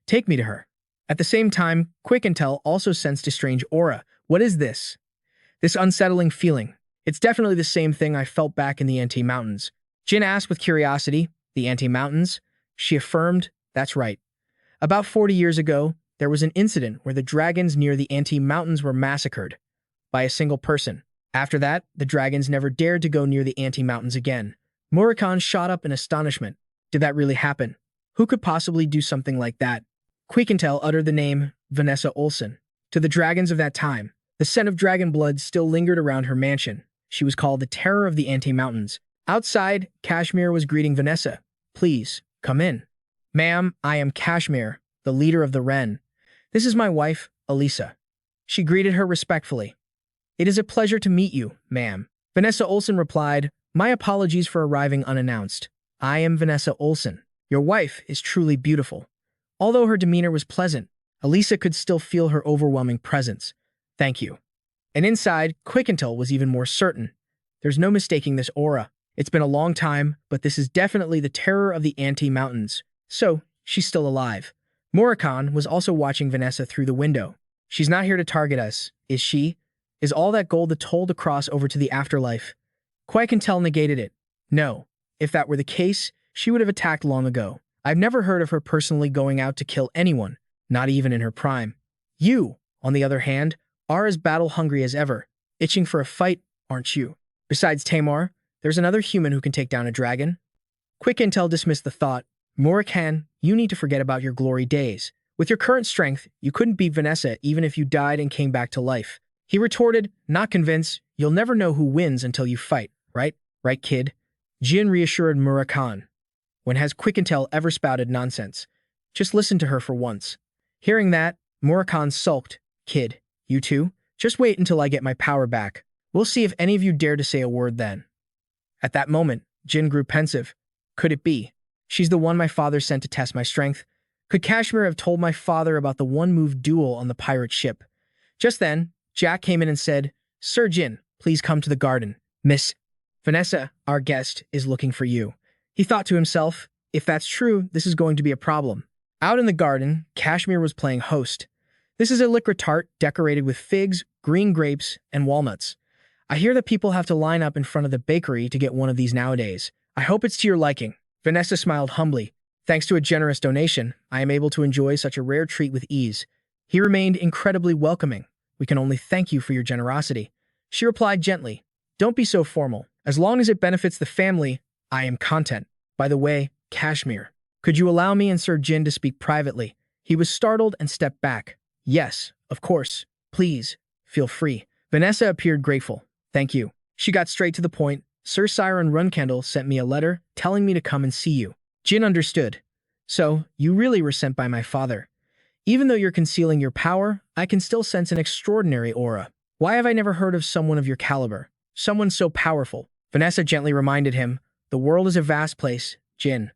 Take me to her. At the same time, Quick-Intel also sensed a strange aura. What is this? This unsettling feeling. It's definitely the same thing I felt back in the Anti-Mountains. Jin asked with curiosity, the Anti-Mountains? She affirmed, that's right. About 40 years ago, there was an incident where the dragons near the Anti-Mountains were massacred by a single person. After that, the dragons never dared to go near the Anti-Mountains again. Murakan shot up in astonishment. Did that really happen? Who could possibly do something like that? Quick-Intel uttered the name Vanessa Olsen. To the dragons of that time, the scent of dragon blood still lingered around her mansion. She was called the Terror of the Anti-Mountains. Outside, Kashmir was greeting Vanessa. Please, come in. Ma'am, I am Kashmir, the leader of the Wren. This is my wife, Elisa. She greeted her respectfully. It is a pleasure to meet you, ma'am. Vanessa Olsen replied, My apologies for arriving unannounced. I am Vanessa Olsen. Your wife is truly beautiful. Although her demeanor was pleasant, Elisa could still feel her overwhelming presence. Thank you. And inside, Quick-Intel was even more certain. There's no mistaking this aura. It's been a long time, but this is definitely the Terror of the Anti-Mountains. So, she's still alive. Murakan was also watching Vanessa through the window. She's not here to target us, is she? Is all that gold the toll to cross over to the afterlife? Quick-Intel negated it. No. If that were the case, she would have attacked long ago. I've never heard of her personally going out to kill anyone, not even in her prime. You, on the other hand, are as battle-hungry as ever, itching for a fight, aren't you? Besides Tamar, there's another human who can take down a dragon. Quick-Intel dismissed the thought. Murakan, you need to forget about your glory days. With your current strength, you couldn't beat Vanessa even if you died and came back to life. He retorted, not convinced, you'll never know who wins until you fight, right? Right, kid? Jin reassured Murakan. When has Quick-Intel ever spouted nonsense? Just listen to her for once. Hearing that, Murakan sulked. Kid, you too? Just wait until I get my power back. We'll see if any of you dare to say a word then. At that moment, Jin grew pensive. Could it be? She's the one my father sent to test my strength. Could Kashmir have told my father about the one-move duel on the pirate ship? Just then, Jack came in and said, Sir Jin, please come to the garden. Miss Vanessa, our guest, is looking for you. He thought to himself, if that's true, this is going to be a problem. Out in the garden, Kashmir was playing host. This is a liquor tart decorated with figs, green grapes, and walnuts. I hear that people have to line up in front of the bakery to get one of these nowadays. I hope it's to your liking. Vanessa smiled humbly. Thanks to a generous donation, I am able to enjoy such a rare treat with ease. He remained incredibly welcoming. We can only thank you for your generosity. She replied gently, don't be so formal. As long as it benefits the family, I am content. By the way, Kashmir, could you allow me and Sir Jin to speak privately? He was startled and stepped back. Yes, of course. Please, feel free. Vanessa appeared grateful. Thank you. She got straight to the point. Sir Jin Runcandel sent me a letter telling me to come and see you. Jin understood. So, you really were sent by my father. Even though you're concealing your power, I can still sense an extraordinary aura. Why have I never heard of someone of your caliber? Someone so powerful. Vanessa gently reminded him, the world is a vast place, Jin.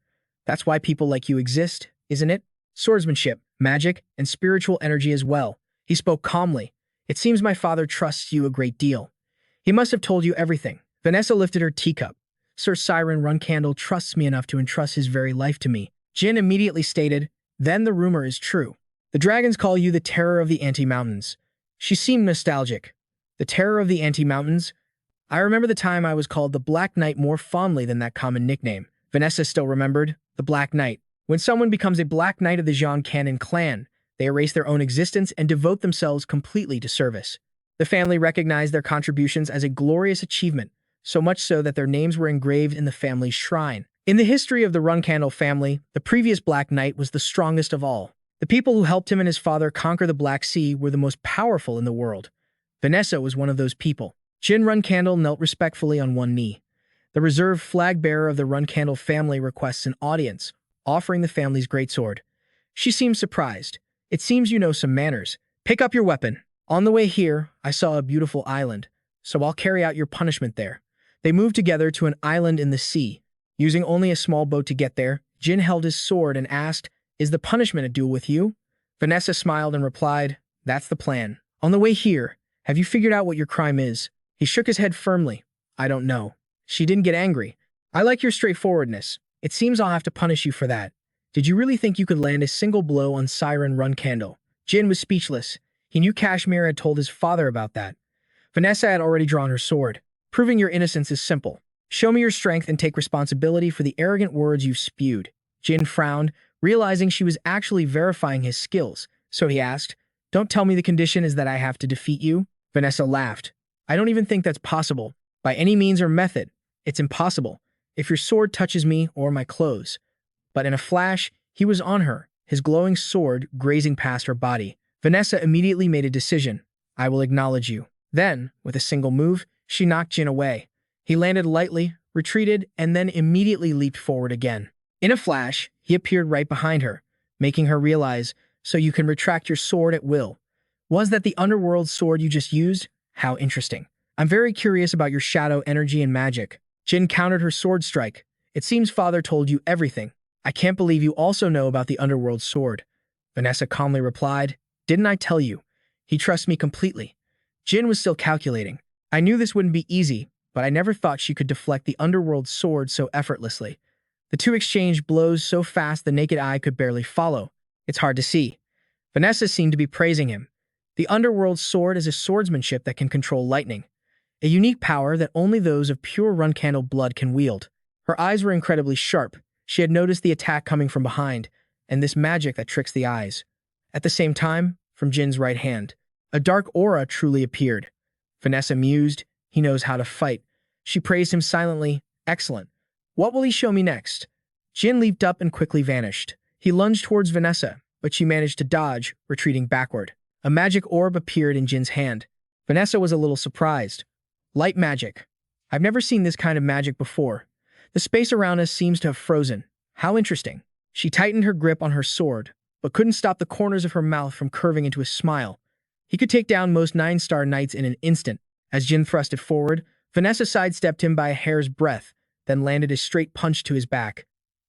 That's why people like you exist, isn't it? Swordsmanship, magic, and spiritual energy as well. He spoke calmly. It seems my father trusts you a great deal. He must have told you everything. Vanessa lifted her teacup. Sir Jin Runcandel trusts me enough to entrust his very life to me. Jin immediately stated, then the rumor is true. The dragons call you the terror of the Anti-Mountains. She seemed nostalgic. The terror of the Anti-Mountains? I remember the time I was called the Black Knight more fondly than that common nickname. Vanessa still remembered, the Black Knight. When someone becomes a Black Knight of the Jean Cannon clan, they erase their own existence and devote themselves completely to service. The family recognized their contributions as a glorious achievement, so much so that their names were engraved in the family's shrine. In the history of the Runcandel family, the previous Black Knight was the strongest of all. The people who helped him and his father conquer the Black Sea were the most powerful in the world. Vanessa was one of those people. Jin Runcandel knelt respectfully on one knee. The reserved flag-bearer of the Runcandel family requests an audience, offering the family's greatsword. She seemed surprised. It seems you know some manners. Pick up your weapon. On the way here, I saw a beautiful island, so I'll carry out your punishment there. They moved together to an island in the sea. Using only a small boat to get there, Jin held his sword and asked, is the punishment a duel with you? Vanessa smiled and replied, that's the plan. On the way here, have you figured out what your crime is? He shook his head firmly. I don't know. She didn't get angry. I like your straightforwardness. It seems I'll have to punish you for that. Did you really think you could land a single blow on Jin Runcandel? Jin was speechless. He knew Kashmir had told his father about that. Vanessa had already drawn her sword. Proving your innocence is simple. Show me your strength and take responsibility for the arrogant words you've spewed. Jin frowned, realizing she was actually verifying his skills, so he asked, don't tell me the condition is that I have to defeat you? Vanessa laughed. I don't even think that's possible. By any means or method, it's impossible. If your sword touches me or my clothes. But in a flash, he was on her, his glowing sword grazing past her body. Vanessa immediately made a decision. I will acknowledge you. Then, with a single move, she knocked Jin away. He landed lightly, retreated, and then immediately leaped forward again. In a flash, he appeared right behind her, making her realize, so you can retract your sword at will. Was that the underworld sword you just used? How interesting. I'm very curious about your shadow energy and magic. Jin countered her sword strike. It seems father told you everything. I can't believe you also know about the underworld sword. Vanessa calmly replied, didn't I tell you? He trusts me completely. Jin was still calculating. I knew this wouldn't be easy, but I never thought she could deflect the underworld sword so effortlessly. The two exchanged blows so fast the naked eye could barely follow. It's hard to see. Vanessa seemed to be praising him. The underworld sword is a swordsmanship that can control lightning, a unique power that only those of pure Runcandel blood can wield. Her eyes were incredibly sharp. She had noticed the attack coming from behind, and this magic that tricks the eyes. At the same time, from Jin's right hand, a dark aura truly appeared. Vanessa mused, he knows how to fight. She praised him silently, excellent. What will he show me next? Jin leaped up and quickly vanished. He lunged towards Vanessa, but she managed to dodge, retreating backward. A magic orb appeared in Jin's hand. Vanessa was a little surprised. Light magic. I've never seen this kind of magic before. The space around us seems to have frozen. How interesting. She tightened her grip on her sword, but couldn't stop the corners of her mouth from curving into a smile. He could take down most 9-star knights in an instant. As Jin thrusted forward, Vanessa sidestepped him by a hair's breadth, then landed a straight punch to his back.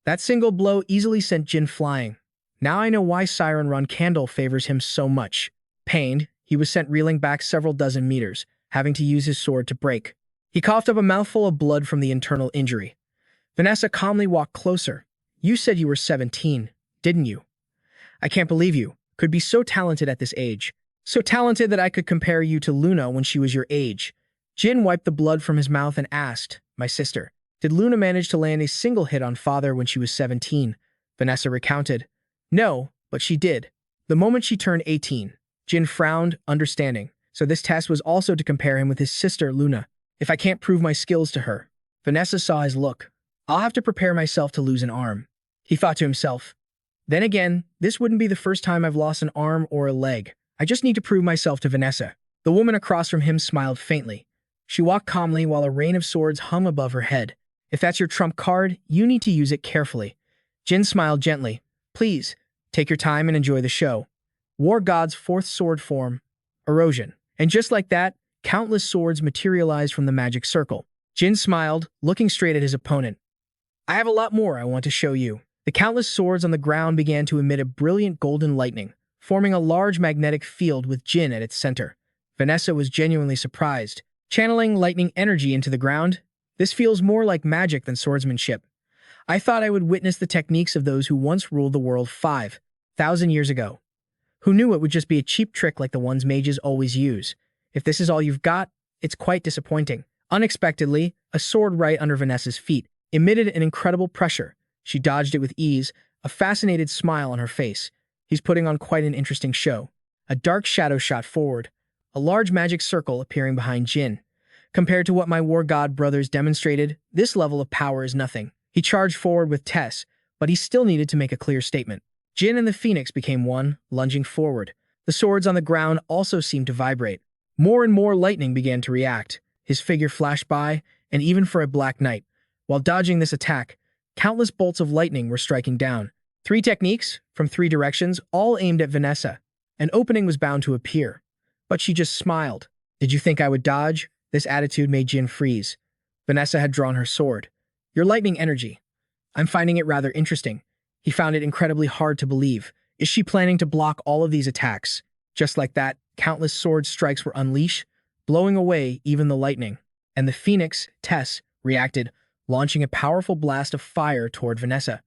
That single blow easily sent Jin flying. Now I know why Siren Runcandel favors him so much. Pained, he was sent reeling back several dozen meters, having to use his sword to break. He coughed up a mouthful of blood from the internal injury. Vanessa calmly walked closer. You said you were 17, didn't you? I can't believe you could be so talented at this age. So talented that I could compare you to Luna when she was your age. Jin wiped the blood from his mouth and asked, my sister, did Luna manage to land a single hit on father when she was 17? Vanessa recounted. No, but she did. The moment she turned 18. Jin frowned, understanding. So this test was also to compare him with his sister, Luna. If I can't prove my skills to her. Vanessa saw his look. I'll have to prepare myself to lose an arm. He thought to himself. Then again, this wouldn't be the first time I've lost an arm or a leg. I just need to prove myself to Vanessa. The woman across from him smiled faintly. She walked calmly while a rain of swords hung above her head. If that's your trump card, you need to use it carefully. Jin smiled gently. Please, take your time and enjoy the show. War God's fourth sword form, Erosion. And just like that, countless swords materialized from the magic circle. Jin smiled, looking straight at his opponent. I have a lot more I want to show you. The countless swords on the ground began to emit a brilliant golden lightning, forming a large magnetic field with Jin at its center. Vanessa was genuinely surprised. Channeling lightning energy into the ground, this feels more like magic than swordsmanship. I thought I would witness the techniques of those who once ruled the world 5,000 years ago. Who knew it would just be a cheap trick like the ones mages always use? If this is all you've got, it's quite disappointing. Unexpectedly, a sword right under Vanessa's feet emitted an incredible pressure. She dodged it with ease, a fascinated smile on her face. He's putting on quite an interesting show. A dark shadow shot forward, a large magic circle appearing behind Jin. Compared to what my war god brothers demonstrated, this level of power is nothing. He charged forward with Tess, but he still needed to make a clear statement. Jin and the Phoenix became one, lunging forward. The swords on the ground also seemed to vibrate. More and more lightning began to react. His figure flashed by, and even for a black knight. While dodging this attack, countless bolts of lightning were striking down. 3 techniques, from 3 directions, all aimed at Vanessa. An opening was bound to appear. But she just smiled. Did you think I would dodge? This attitude made Jin freeze. Vanessa had drawn her sword. Your lightning energy. I'm finding it rather interesting. He found it incredibly hard to believe. Is she planning to block all of these attacks? Just like that, countless sword strikes were unleashed, blowing away even the lightning. And the Phoenix, Tess, reacted, launching a powerful blast of fire toward Vanessa.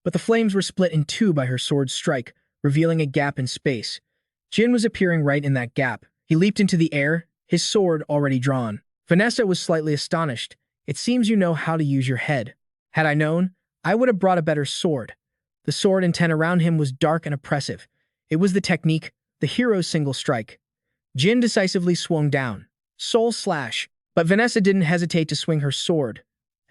But the flames were split in 2 by her sword strike, revealing a gap in space. Jin was appearing right in that gap. He leaped into the air, his sword already drawn. Vanessa was slightly astonished. It seems you know how to use your head. Had I known, I would have brought a better sword. The sword intent around him was dark and oppressive. It was the technique, the hero's single strike. Jin decisively swung down. Soul slash. But Vanessa didn't hesitate to swing her sword,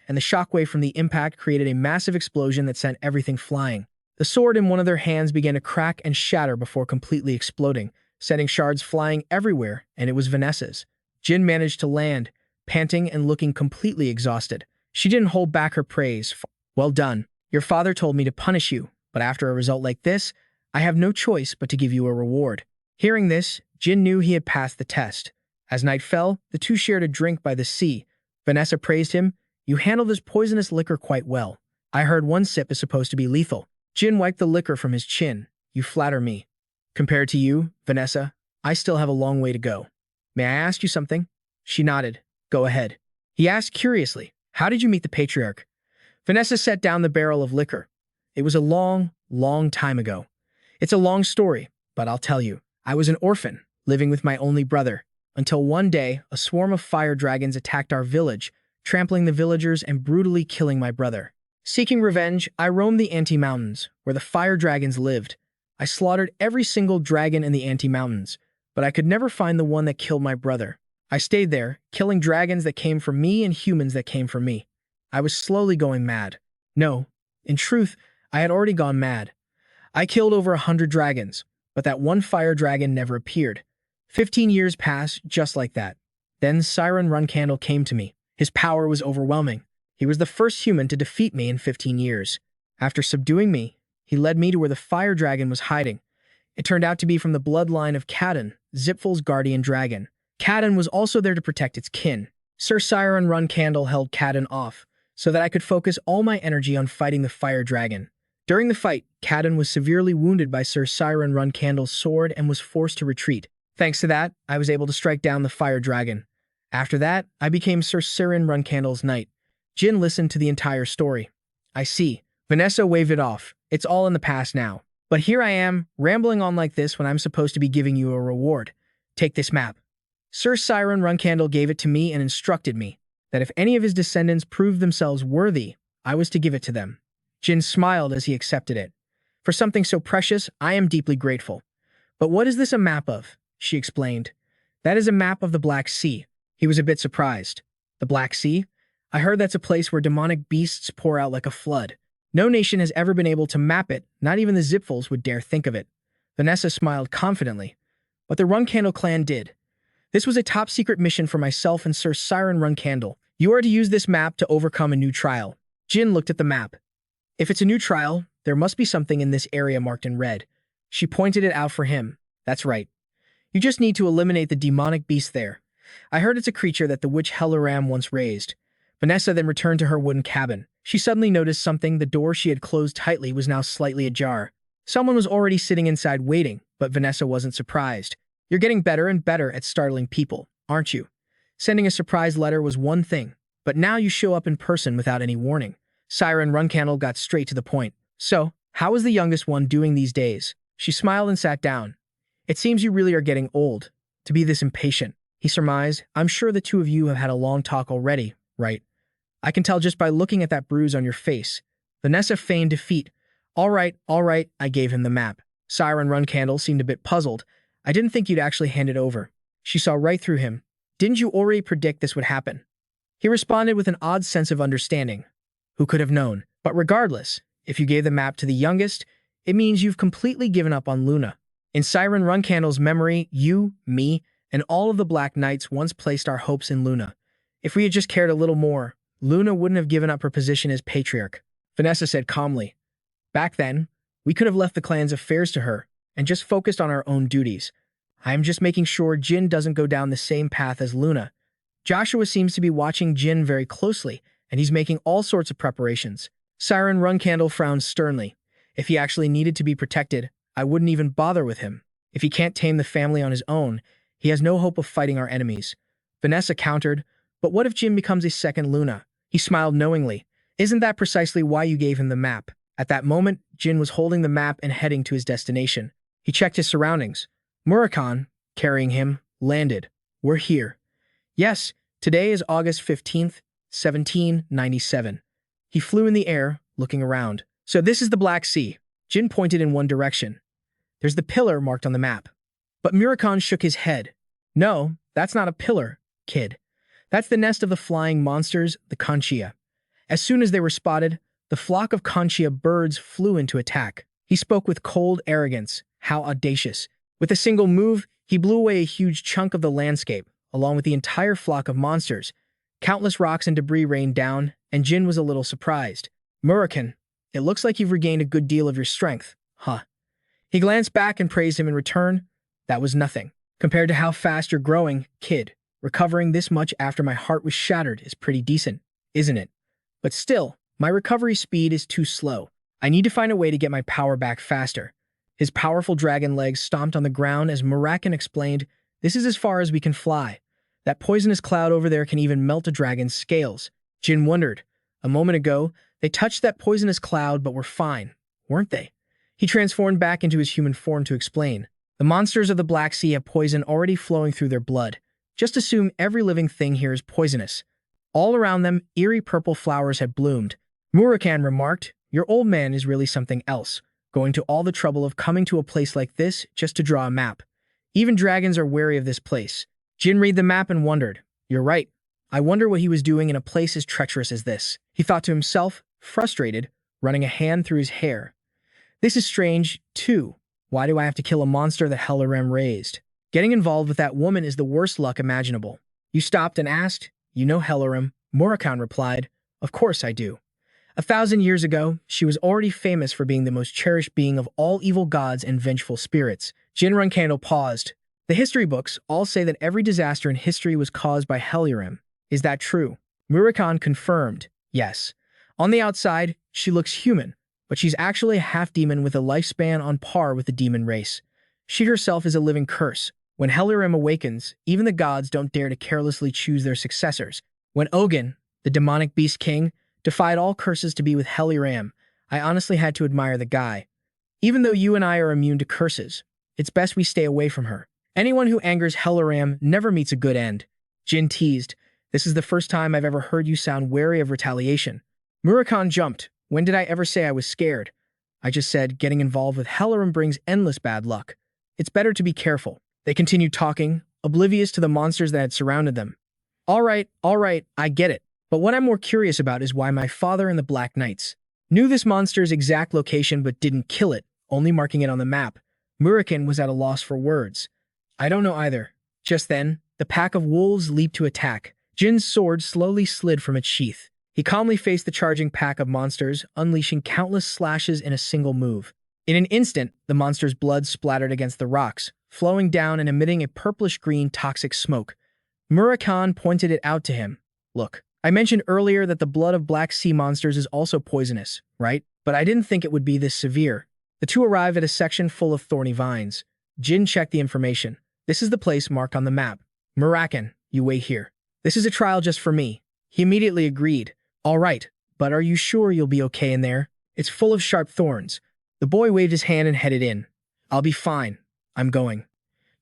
and the shockwave from the impact created a massive explosion that sent everything flying. The sword in one of their hands began to crack and shatter before completely exploding, sending shards flying everywhere, and it was Vanessa's. Jin managed to land, panting and looking completely exhausted. She didn't hold back her praise. Well done. Your father told me to punish you, but after a result like this, I have no choice but to give you a reward. Hearing this, Jin knew he had passed the test. As night fell, the 2 shared a drink by the sea. Vanessa praised him. You handle this poisonous liquor quite well. I heard 1 sip is supposed to be lethal. Jin wiped the liquor from his chin. You flatter me. Compared to you, Vanessa, I still have a long way to go. May I ask you something? She nodded. Go ahead. He asked curiously, how did you meet the Patriarch? Vanessa set down the barrel of liquor. It was a long, long time ago. It's a long story, but I'll tell you. I was an orphan, living with my only brother, until one day a swarm of fire dragons attacked our village, trampling the villagers and brutally killing my brother. Seeking revenge, I roamed the Anti-Mountains, where the fire dragons lived. I slaughtered every single dragon in the Anti-Mountains, but I could never find the one that killed my brother. I stayed there, killing dragons that came from me and humans that came from me. I was slowly going mad. No, in truth, I had already gone mad. I killed over 100 dragons, but that one fire dragon never appeared. 15 years passed just like that. Then Siren Runcandel came to me. His power was overwhelming. He was the first human to defeat me in 15 years. After subduing me, he led me to where the fire dragon was hiding. It turned out to be from the bloodline of Kaden, Zipful's guardian dragon. Kaden was also there to protect its kin. Sir Siren Runcandel held Kaden off, so that I could focus all my energy on fighting the fire dragon. During the fight, Cadden was severely wounded by Sir Siren Runcandel's sword and was forced to retreat. Thanks to that, I was able to strike down the fire dragon. After that, I became Sir Siren Runcandel's knight. Jin listened to the entire story. I see. Vanessa waved it off. It's all in the past now. But here I am, rambling on like this when I'm supposed to be giving you a reward. Take this map. Sir Siren Runcandel gave it to me and instructed me that if any of his descendants proved themselves worthy, I was to give it to them. Jin smiled as he accepted it. For something so precious, I am deeply grateful. But what is this a map of? She explained. That is a map of the Black Sea. He was a bit surprised. The Black Sea? I heard that's a place where demonic beasts pour out like a flood. No nation has ever been able to map it, not even the Zipfels would dare think of it. Vanessa smiled confidently. But the Runcandel clan did. This was a top-secret mission for myself and Sir Siren Runcandel. You are to use this map to overcome a new trial. Jin looked at the map. If it's a new trial, there must be something in this area marked in red. She pointed it out for him. That's right. You just need to eliminate the demonic beast there. I heard it's a creature that the witch Helaram once raised. Vanessa then returned to her wooden cabin. She suddenly noticed something. The door she had closed tightly was now slightly ajar. Someone was already sitting inside waiting, but Vanessa wasn't surprised. You're getting better and better at startling people, aren't you? Sending a surprise letter was one thing, but now you show up in person without any warning. Siren Runcandel got straight to the point. So, how is the youngest one doing these days? She smiled and sat down. It seems you really are getting old, to be this impatient. He surmised, I'm sure the two of you have had a long talk already, right? I can tell just by looking at that bruise on your face. Vanessa feigned defeat. All right, I gave him the map. Siren Runcandel seemed a bit puzzled. I didn't think you'd actually hand it over. She saw right through him. Didn't you already predict this would happen? He responded with an odd sense of understanding. Who could have known? But regardless, if you gave the map to the youngest, it means you've completely given up on Luna. In Siren Runcandel's memory, you, me, and all of the Black Knights once placed our hopes in Luna. If we had just cared a little more, Luna wouldn't have given up her position as Patriarch. Vanessa said calmly. Back then, we could have left the clan's affairs to her and just focused on our own duties. I am just making sure Jin doesn't go down the same path as Luna. Joshua seems to be watching Jin very closely, and he's making all sorts of preparations. Siren Runcandel frowned sternly. If he actually needed to be protected, I wouldn't even bother with him. If he can't tame the family on his own, he has no hope of fighting our enemies. Vanessa countered, but what if Jin becomes a second Luna? He smiled knowingly. Isn't that precisely why you gave him the map? At that moment, Jin was holding the map and heading to his destination. He checked his surroundings. Murakan, carrying him, landed. We're here. Yes, today is August 15th, 1797. He flew in the air, looking around. So this is the Black Sea. Jin pointed in one direction. There's the pillar marked on the map. But Murakan shook his head. No, that's not a pillar, kid. That's the nest of the flying monsters, the Conchia. As soon as they were spotted, the flock of Conchia birds flew into attack. He spoke with cold arrogance. How audacious. With a single move, he blew away a huge chunk of the landscape, along with the entire flock of monsters. Countless rocks and debris rained down, and Jin was a little surprised. Murakan, it looks like you've regained a good deal of your strength, huh? He glanced back and praised him in return. That was nothing. Compared to how fast you're growing, kid, recovering this much after my heart was shattered is pretty decent, isn't it? But still, my recovery speed is too slow. I need to find a way to get my power back faster. His powerful dragon legs stomped on the ground as Murakan explained, this is as far as we can fly. That poisonous cloud over there can even melt a dragon's scales. Jin wondered. A moment ago, they touched that poisonous cloud but were fine, weren't they? He transformed back into his human form to explain. The monsters of the Black Sea have poison already flowing through their blood. Just assume every living thing here is poisonous. All around them, eerie purple flowers had bloomed. Murakan remarked, your old man is really something else, going to all the trouble of coming to a place like this just to draw a map. Even dragons are wary of this place. Jin read the map and wondered, you're right. I wonder what he was doing in a place as treacherous as this. He thought to himself, frustrated, running a hand through his hair. This is strange, too. Why do I have to kill a monster that Helaram raised? Getting involved with that woman is the worst luck imaginable. You stopped and asked, you know Helaram? Murakan replied, of course I do. 1,000 years ago, she was already famous for being the most cherished being of all evil gods and vengeful spirits. Jin Runcandel paused. The history books all say that every disaster in history was caused by Helaram. Is that true? Murakan confirmed. Yes. On the outside, she looks human, but she's actually a half-demon with a lifespan on par with the demon race. She herself is a living curse. When Hellurim awakens, even the gods don't dare to carelessly choose their successors. When Ogun, the demonic beast king, defied all curses to be with Hellurim, I honestly had to admire the guy. Even though you and I are immune to curses, it's best we stay away from her. Anyone who angers Hellurim never meets a good end. Jin teased, "This is the first time I've ever heard you sound wary of retaliation." Murakan jumped. "When did I ever say I was scared? I just said getting involved with Hellurim brings endless bad luck. It's better to be careful." They continued talking, oblivious to the monsters that had surrounded them. All right, I get it. But what I'm more curious about is why my father and the Black Knights knew this monster's exact location but didn't kill it, only marking it on the map. Murakan was at a loss for words. "I don't know either." Just then, the pack of wolves leaped to attack. Jin's sword slowly slid from its sheath. He calmly faced the charging pack of monsters, unleashing countless slashes in a single move. In an instant, the monster's blood splattered against the rocks, flowing down and emitting a purplish-green toxic smoke. Murakan pointed it out to him. "Look, I mentioned earlier that the blood of Black Sea monsters is also poisonous, right? But I didn't think it would be this severe." The two arrived at a section full of thorny vines. Jin checked the information. "This is the place marked on the map. Murakan, you wait here. This is a trial just for me." He immediately agreed. "All right, but are you sure you'll be okay in there? It's full of sharp thorns." The boy waved his hand and headed in. "I'll be fine. I'm going."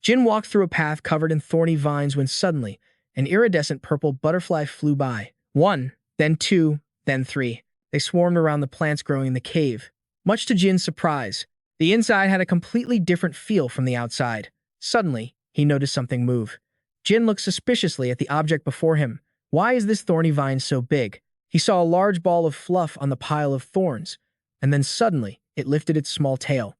Jin walked through a path covered in thorny vines when suddenly, an iridescent purple butterfly flew by. One, then two, then three. They swarmed around the plants growing in the cave. Much to Jin's surprise, the inside had a completely different feel from the outside. Suddenly, he noticed something move. Jin looked suspiciously at the object before him. Why is this thorny vine so big? He saw a large ball of fluff on the pile of thorns, and then suddenly, it lifted its small tail.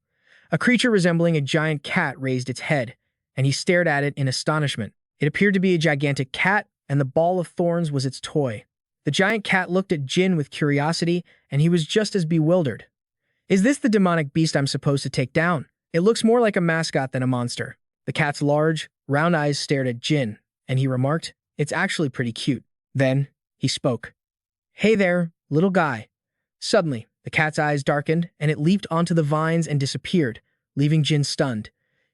A creature resembling a giant cat raised its head, and he stared at it in astonishment. It appeared to be a gigantic cat, and the ball of thorns was its toy. The giant cat looked at Jin with curiosity, and he was just as bewildered. "Is this the demonic beast I'm supposed to take down? It looks more like a mascot than a monster." The cat's large, round eyes stared at Jin, and he remarked, "It's actually pretty cute." Then, he spoke. "Hey there, little guy." Suddenly, the cat's eyes darkened, and it leaped onto the vines and disappeared, leaving Jin stunned.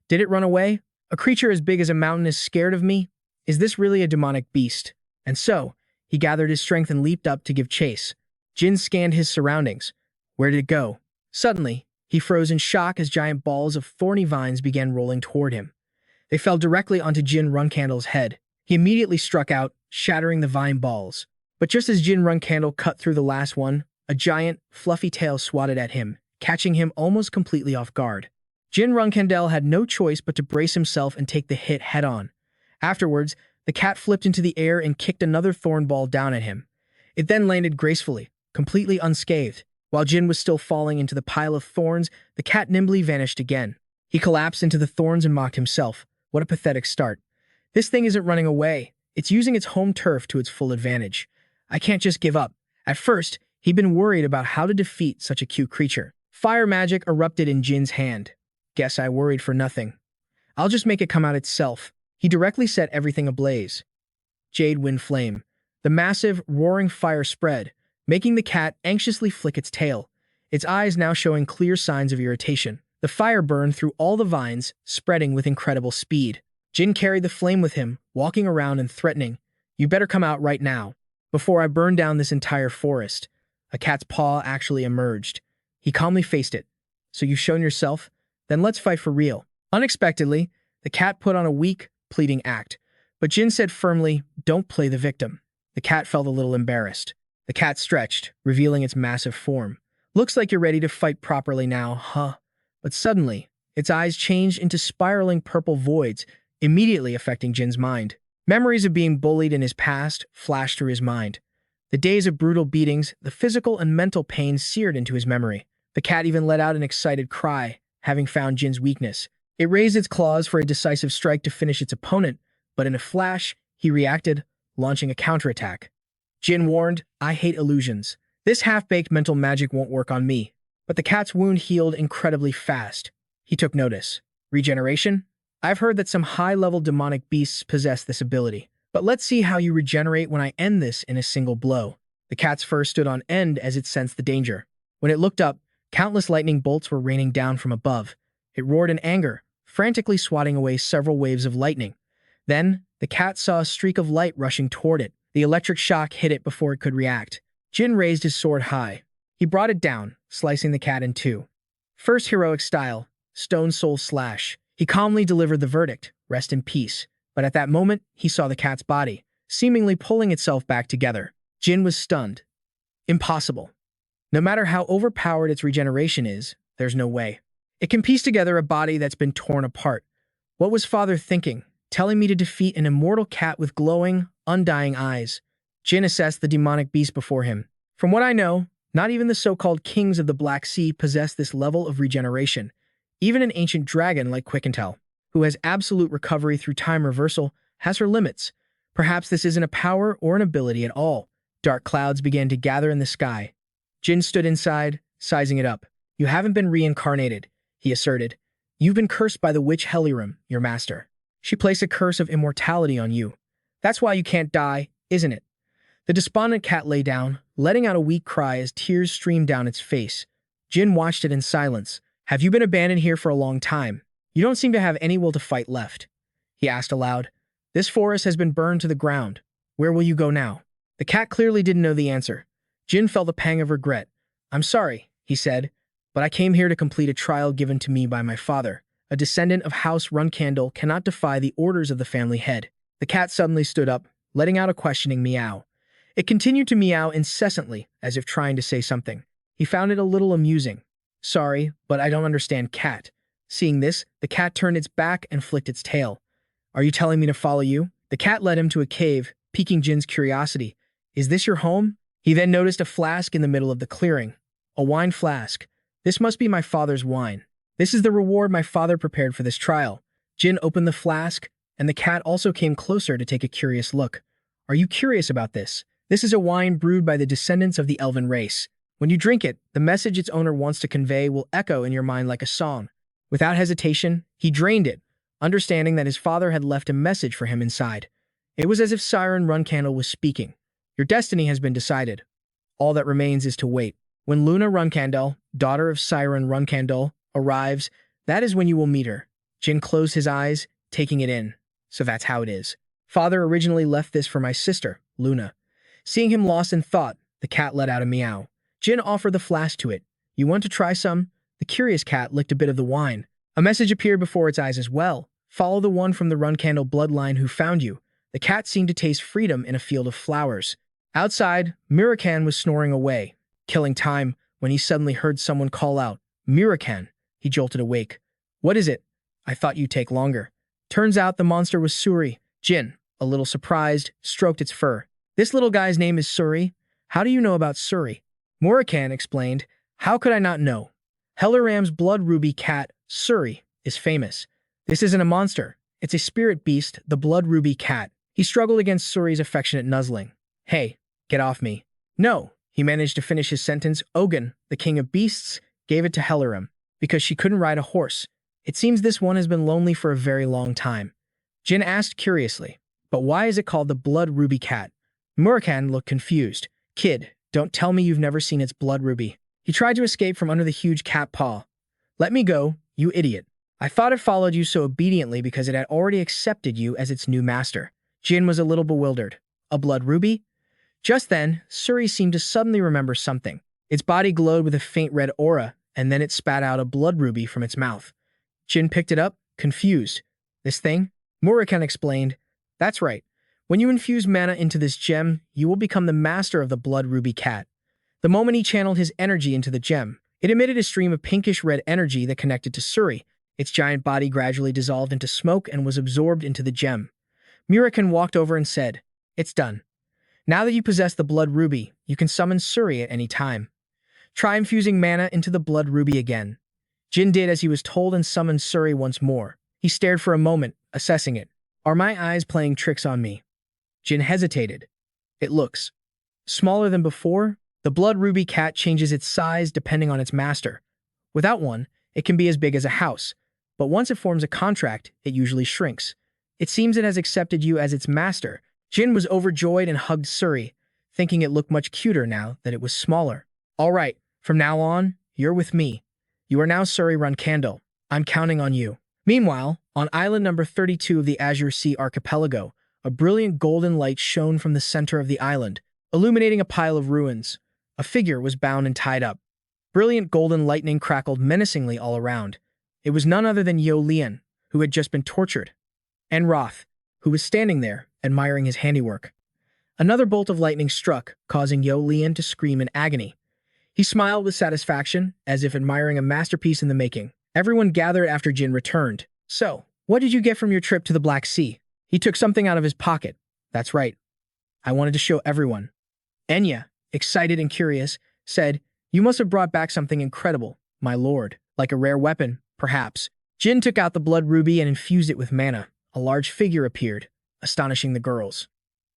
Did it run away? A creature as big as a mountain is scared of me? Is this really a demonic beast? And so, he gathered his strength and leaped up to give chase. Jin scanned his surroundings. Where did it go? Suddenly, he froze in shock as giant balls of thorny vines began rolling toward him. They fell directly onto Jin Runcandel's head. He immediately struck out, shattering the vine balls. But just as Jin Runcandel cut through the last one, a giant, fluffy tail swatted at him, catching him almost completely off guard. Jin Runcandel had no choice but to brace himself and take the hit head-on. Afterwards, the cat flipped into the air and kicked another thorn ball down at him. It then landed gracefully, completely unscathed. While Jin was still falling into the pile of thorns, the cat nimbly vanished again. He collapsed into the thorns and mocked himself. What a pathetic start. This thing isn't running away. It's using its home turf to its full advantage. I can't just give up. At first, he'd been worried about how to defeat such a cute creature. Fire magic erupted in Jin's hand. Guess I worried for nothing. I'll just make it come out itself. He directly set everything ablaze. Jade wind flame. The massive, roaring fire spread, making the cat anxiously flick its tail, its eyes now showing clear signs of irritation. The fire burned through all the vines, spreading with incredible speed. Jin carried the flame with him, walking around and threatening, "You better come out right now, before I burn down this entire forest." A cat's paw actually emerged. He calmly faced it. "So you've shown yourself? Then let's fight for real." Unexpectedly, the cat put on a weak, pleading act, but Jin said firmly, "Don't play the victim." The cat felt a little embarrassed. The cat stretched, revealing its massive form. "Looks like you're ready to fight properly now, huh?" But suddenly, its eyes changed into spiraling purple voids, immediately affecting Jin's mind. Memories of being bullied in his past flashed through his mind. The days of brutal beatings, the physical and mental pain seared into his memory. The cat even let out an excited cry, having found Jin's weakness. It raised its claws for a decisive strike to finish its opponent, but in a flash, he reacted, launching a counterattack. Jin warned, "I hate illusions. This half-baked mental magic won't work on me." But the cat's wound healed incredibly fast. He took notice. Regeneration? I've heard that some high-level demonic beasts possess this ability. But let's see how you regenerate when I end this in a single blow. The cat's fur stood on end as it sensed the danger. When it looked up, countless lightning bolts were raining down from above. It roared in anger, frantically swatting away several waves of lightning. Then, the cat saw a streak of light rushing toward it. The electric shock hit it before it could react. Jin raised his sword high. He brought it down, slicing the cat in two. First heroic style, stone soul slash. He calmly delivered the verdict, rest in peace. But at that moment, he saw the cat's body, seemingly pulling itself back together. Jin was stunned. Impossible. No matter how overpowered its regeneration is, there's no way. It can piece together a body that's been torn apart. What was father thinking, telling me to defeat an immortal cat with glowing, undying eyes? Jin assessed the demonic beast before him. From what I know, not even the so-called kings of the Black Sea possess this level of regeneration. Even an ancient dragon like Quickentel, who has absolute recovery through time reversal, has her limits. Perhaps this isn't a power or an ability at all. Dark clouds began to gather in the sky. Jin stood inside, sizing it up. You haven't been reincarnated, he asserted. You've been cursed by the witch Heir, your master. She placed a curse of immortality on you. That's why you can't die, isn't it? The despondent cat lay down, letting out a weak cry as tears streamed down its face. Jin watched it in silence. Have you been abandoned here for a long time? You don't seem to have any will to fight left, he asked aloud. This forest has been burned to the ground. Where will you go now? The cat clearly didn't know the answer. Jin felt a pang of regret. I'm sorry, he said, but I came here to complete a trial given to me by my father. A descendant of House Runcandel cannot defy the orders of the family head. The cat suddenly stood up, letting out a questioning meow. It continued to meow incessantly, as if trying to say something. He found it a little amusing. Sorry, but I don't understand cat. Seeing this, the cat turned its back and flicked its tail. Are you telling me to follow you? The cat led him to a cave, piquing Jin's curiosity. Is this your home? He then noticed a flask in the middle of the clearing. A wine flask. This must be my father's wine. This is the reward my father prepared for this trial. Jin opened the flask, and the cat also came closer to take a curious look. Are you curious about this? This is a wine brewed by the descendants of the elven race. When you drink it, the message its owner wants to convey will echo in your mind like a song. Without hesitation, he drained it, understanding that his father had left a message for him inside. It was as if Siren Runcandel was speaking. Your destiny has been decided. All that remains is to wait. When Luna Runcandel, daughter of Siren Runcandel, arrives, that is when you will meet her. Jin closed his eyes, taking it in. So that's how it is. Father originally left this for my sister, Luna. Seeing him lost in thought, the cat let out a meow. Jin offered the flask to it. You want to try some? The curious cat licked a bit of the wine. A message appeared before its eyes as well. Follow the one from the Runcandel bloodline who found you. The cat seemed to taste freedom in a field of flowers. Outside, Murakan was snoring away, killing time when he suddenly heard someone call out, Murakan. He jolted awake. What is it? I thought you'd take longer. Turns out the monster was Suri. Jin, a little surprised, stroked its fur. This little guy's name is Suri. How do you know about Suri? Murakan explained. How could I not know? Helaram's blood ruby cat, Suri, is famous. This isn't a monster. It's a spirit beast, the blood ruby cat. He struggled against Suri's affectionate nuzzling. Hey, get off me. No, he managed to finish his sentence. Ogun, the king of beasts, gave it to Helaram because she couldn't ride a horse. It seems this one has been lonely for a very long time. Jin asked curiously, but why is it called the blood ruby cat? Murakan looked confused. Kid, don't tell me you've never seen its blood ruby. He tried to escape from under the huge cat paw. Let me go, you idiot. I thought it followed you so obediently because it had already accepted you as its new master. Jin was a little bewildered. A blood ruby? Just then, Suri seemed to suddenly remember something. Its body glowed with a faint red aura, and then it spat out a blood ruby from its mouth. Jin picked it up, confused. This thing? Murakan explained. That's right. When you infuse mana into this gem, you will become the master of the blood ruby cat. The moment he channeled his energy into the gem, it emitted a stream of pinkish-red energy that connected to Suri. Its giant body gradually dissolved into smoke and was absorbed into the gem. Murakan walked over and said, It's done. Now that you possess the blood ruby, you can summon Suri at any time. Try infusing mana into the blood ruby again. Jin did as he was told and summoned Suri once more. He stared for a moment, assessing it. Are my eyes playing tricks on me? Jin hesitated. It looks smaller than before. The blood ruby cat changes its size depending on its master. Without one, it can be as big as a house, but once it forms a contract, it usually shrinks. It seems it has accepted you as its master. Jin was overjoyed and hugged Suri. thinking it looked much cuter now that it was smaller. All right, from now on, you're with me. You are now Suri Runcandel. I'm counting on you. Meanwhile, on island number 32 of the Azure Sea Archipelago, a brilliant golden light shone from the center of the island, illuminating a pile of ruins. A figure was bound and tied up. Brilliant golden lightning crackled menacingly all around. It was none other than Yo Lian, who had just been tortured, and Roth, who was standing there, admiring his handiwork. Another bolt of lightning struck, causing Yo Lian to scream in agony. He smiled with satisfaction, as if admiring a masterpiece in the making. Everyone gathered after Jin returned. So, what did you get from your trip to the Black Sea? He took something out of his pocket. That's right. I wanted to show everyone. Enya, excited and curious, said, You must have brought back something incredible, my lord. Like a rare weapon, perhaps. Jin took out the blood ruby and infused it with mana. A large figure appeared, astonishing the girls.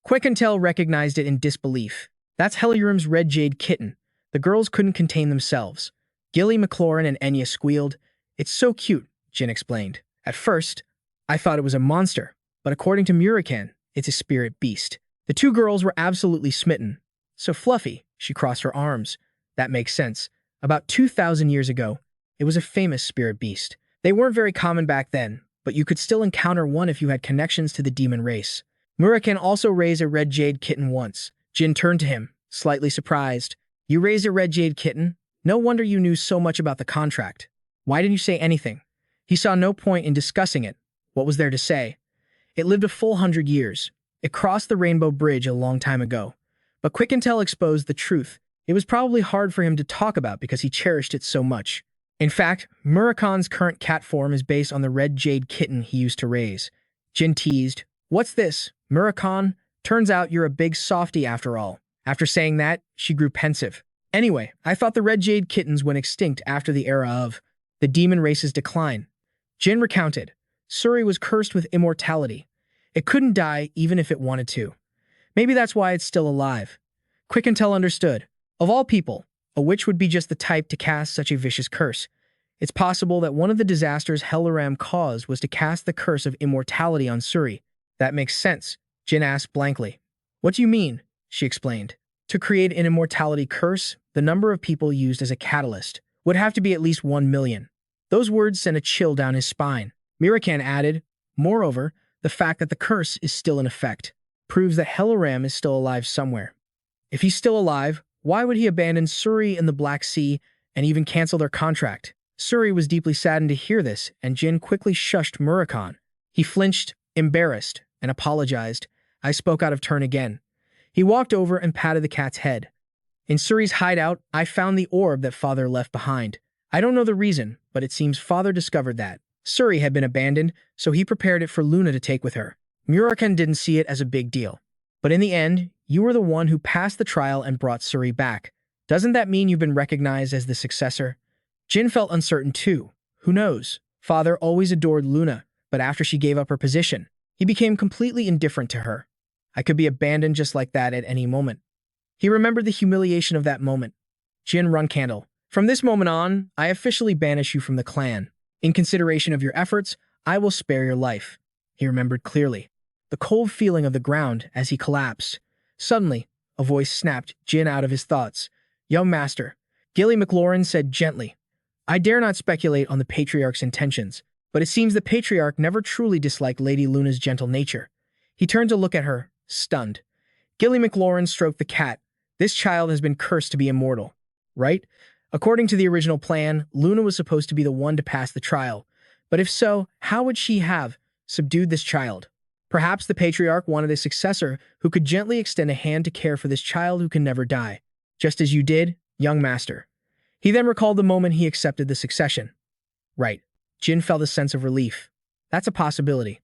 Quick-and-Tell recognized it in disbelief. That's Helium's red jade kitten. The girls couldn't contain themselves. Gilly, McLaurin, and Enya squealed. It's so cute, Jin explained. At first, I thought it was a monster, but according to Murakan, it's a spirit beast. The two girls were absolutely smitten. So fluffy, she crossed her arms. That makes sense. About 2,000 years ago, it was a famous spirit beast. They weren't very common back then, but you could still encounter one if you had connections to the demon race. Murakan also raised a red jade kitten once. Jin turned to him, slightly surprised. You raised a red jade kitten? No wonder you knew so much about the contract. Why didn't you say anything? He saw no point in discussing it. What was there to say? It lived a full 100 years. It crossed the Rainbow Bridge a long time ago. But Quick-and-Tell exposed the truth. It was probably hard for him to talk about because he cherished it so much. In fact, Murakan's current cat form is based on the red jade kitten he used to raise. Jin teased, What's this, Murakan? Turns out you're a big softy after all. After saying that, she grew pensive. Anyway, I thought the red jade kittens went extinct after the era of the demon race's decline. Jin recounted, Suri was cursed with immortality. It couldn't die even if it wanted to. Maybe that's why it's still alive. Quick-and-Tell understood. Of all people, a witch would be just the type to cast such a vicious curse. It's possible that one of the disasters Helaram caused was to cast the curse of immortality on Suri. That makes sense, Jin asked blankly. What do you mean? She explained. To create an immortality curse, the number of people used as a catalyst would have to be at least 1 million. Those words sent a chill down his spine. Murakan added, Moreover, the fact that the curse is still in effect proves that Helaram is still alive somewhere. If he's still alive, why would he abandon Suri in the Black Sea and even cancel their contract? Suri was deeply saddened to hear this, and Jin quickly shushed Murakan. He flinched, embarrassed, and apologized. I spoke out of turn again. He walked over and patted the cat's head. In Suri's hideout, I found the orb that Father left behind. I don't know the reason, but it seems Father discovered that Suri had been abandoned, so he prepared it for Luna to take with her. Murakan didn't see it as a big deal. But in the end, you were the one who passed the trial and brought Suri back. Doesn't that mean you've been recognized as the successor? Jin felt uncertain too. Who knows? Father always adored Luna, but after she gave up her position, he became completely indifferent to her. I could be abandoned just like that at any moment. He remembered the humiliation of that moment. Jin Runcandel, from this moment on, I officially banish you from the clan. In consideration of your efforts, I will spare your life. He remembered clearly. The cold feeling of the ground as he collapsed. Suddenly, a voice snapped Jin out of his thoughts. Young master, Gilly McLaurin said gently. I dare not speculate on the Patriarch's intentions, but it seems the Patriarch never truly disliked Lady Luna's gentle nature. He turned to look at her, stunned. Gilly McLaurin stroked the cat. This child has been cursed to be immortal, right? According to the original plan, Luna was supposed to be the one to pass the trial. But if so, how would she have subdued this child? Perhaps the Patriarch wanted a successor who could gently extend a hand to care for this child who can never die. Just as you did, young master. He then recalled the moment he accepted the succession. Right. Jin felt a sense of relief. That's a possibility.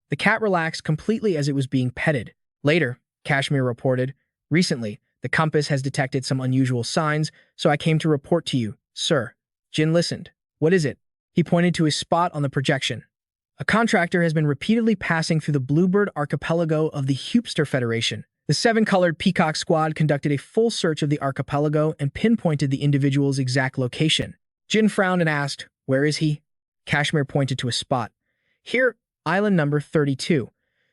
The cat relaxed completely as it was being petted. Later, Kashmir reported, recently, the compass has detected some unusual signs, so I came to report to you, sir. Jin listened. What is it? He pointed to a spot on the projection. A contractor has been repeatedly passing through the Bluebird archipelago of the Hupster Federation. The 7-colored Peacock Squad conducted a full search of the archipelago and pinpointed the individual's exact location. Jin frowned and asked, where is he? Kashmir pointed to a spot. Here, island number 32.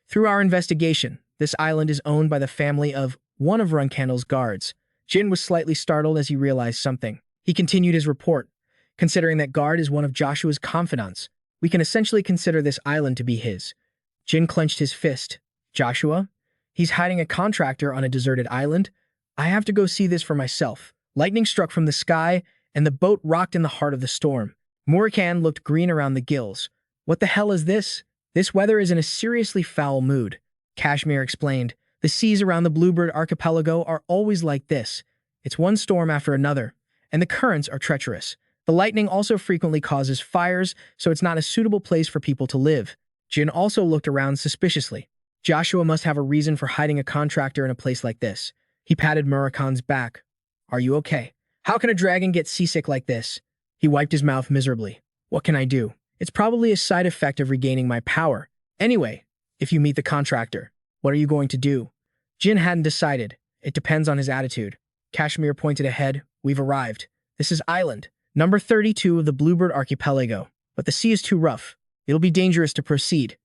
Through our investigation, this island is owned by the family of one of Runcandel's guards. Jin was slightly startled as he realized something. He continued his report. Considering that guard is one of Joshua's confidants, we can essentially consider this island to be his. Jin clenched his fist. Joshua? He's hiding a contractor on a deserted island? I have to go see this for myself. Lightning struck from the sky, and the boat rocked in the heart of the storm. Murakan looked green around the gills. What the hell is this? This weather is in a seriously foul mood. Kashmir explained. The seas around the Bluebird archipelago are always like this. It's one storm after another, and the currents are treacherous. The lightning also frequently causes fires, so it's not a suitable place for people to live. Jin also looked around suspiciously. Joshua must have a reason for hiding a contractor in a place like this. He patted Murakan's back. Are you okay? How can a dragon get seasick like this? He wiped his mouth miserably. What can I do? It's probably a side effect of regaining my power. Anyway, if you meet the contractor, what are you going to do? Jin hadn't decided. It depends on his attitude. Kashmir pointed ahead. We've arrived. This is island, number 32 of the Bluebird archipelago. But the sea is too rough. It'll be dangerous to proceed.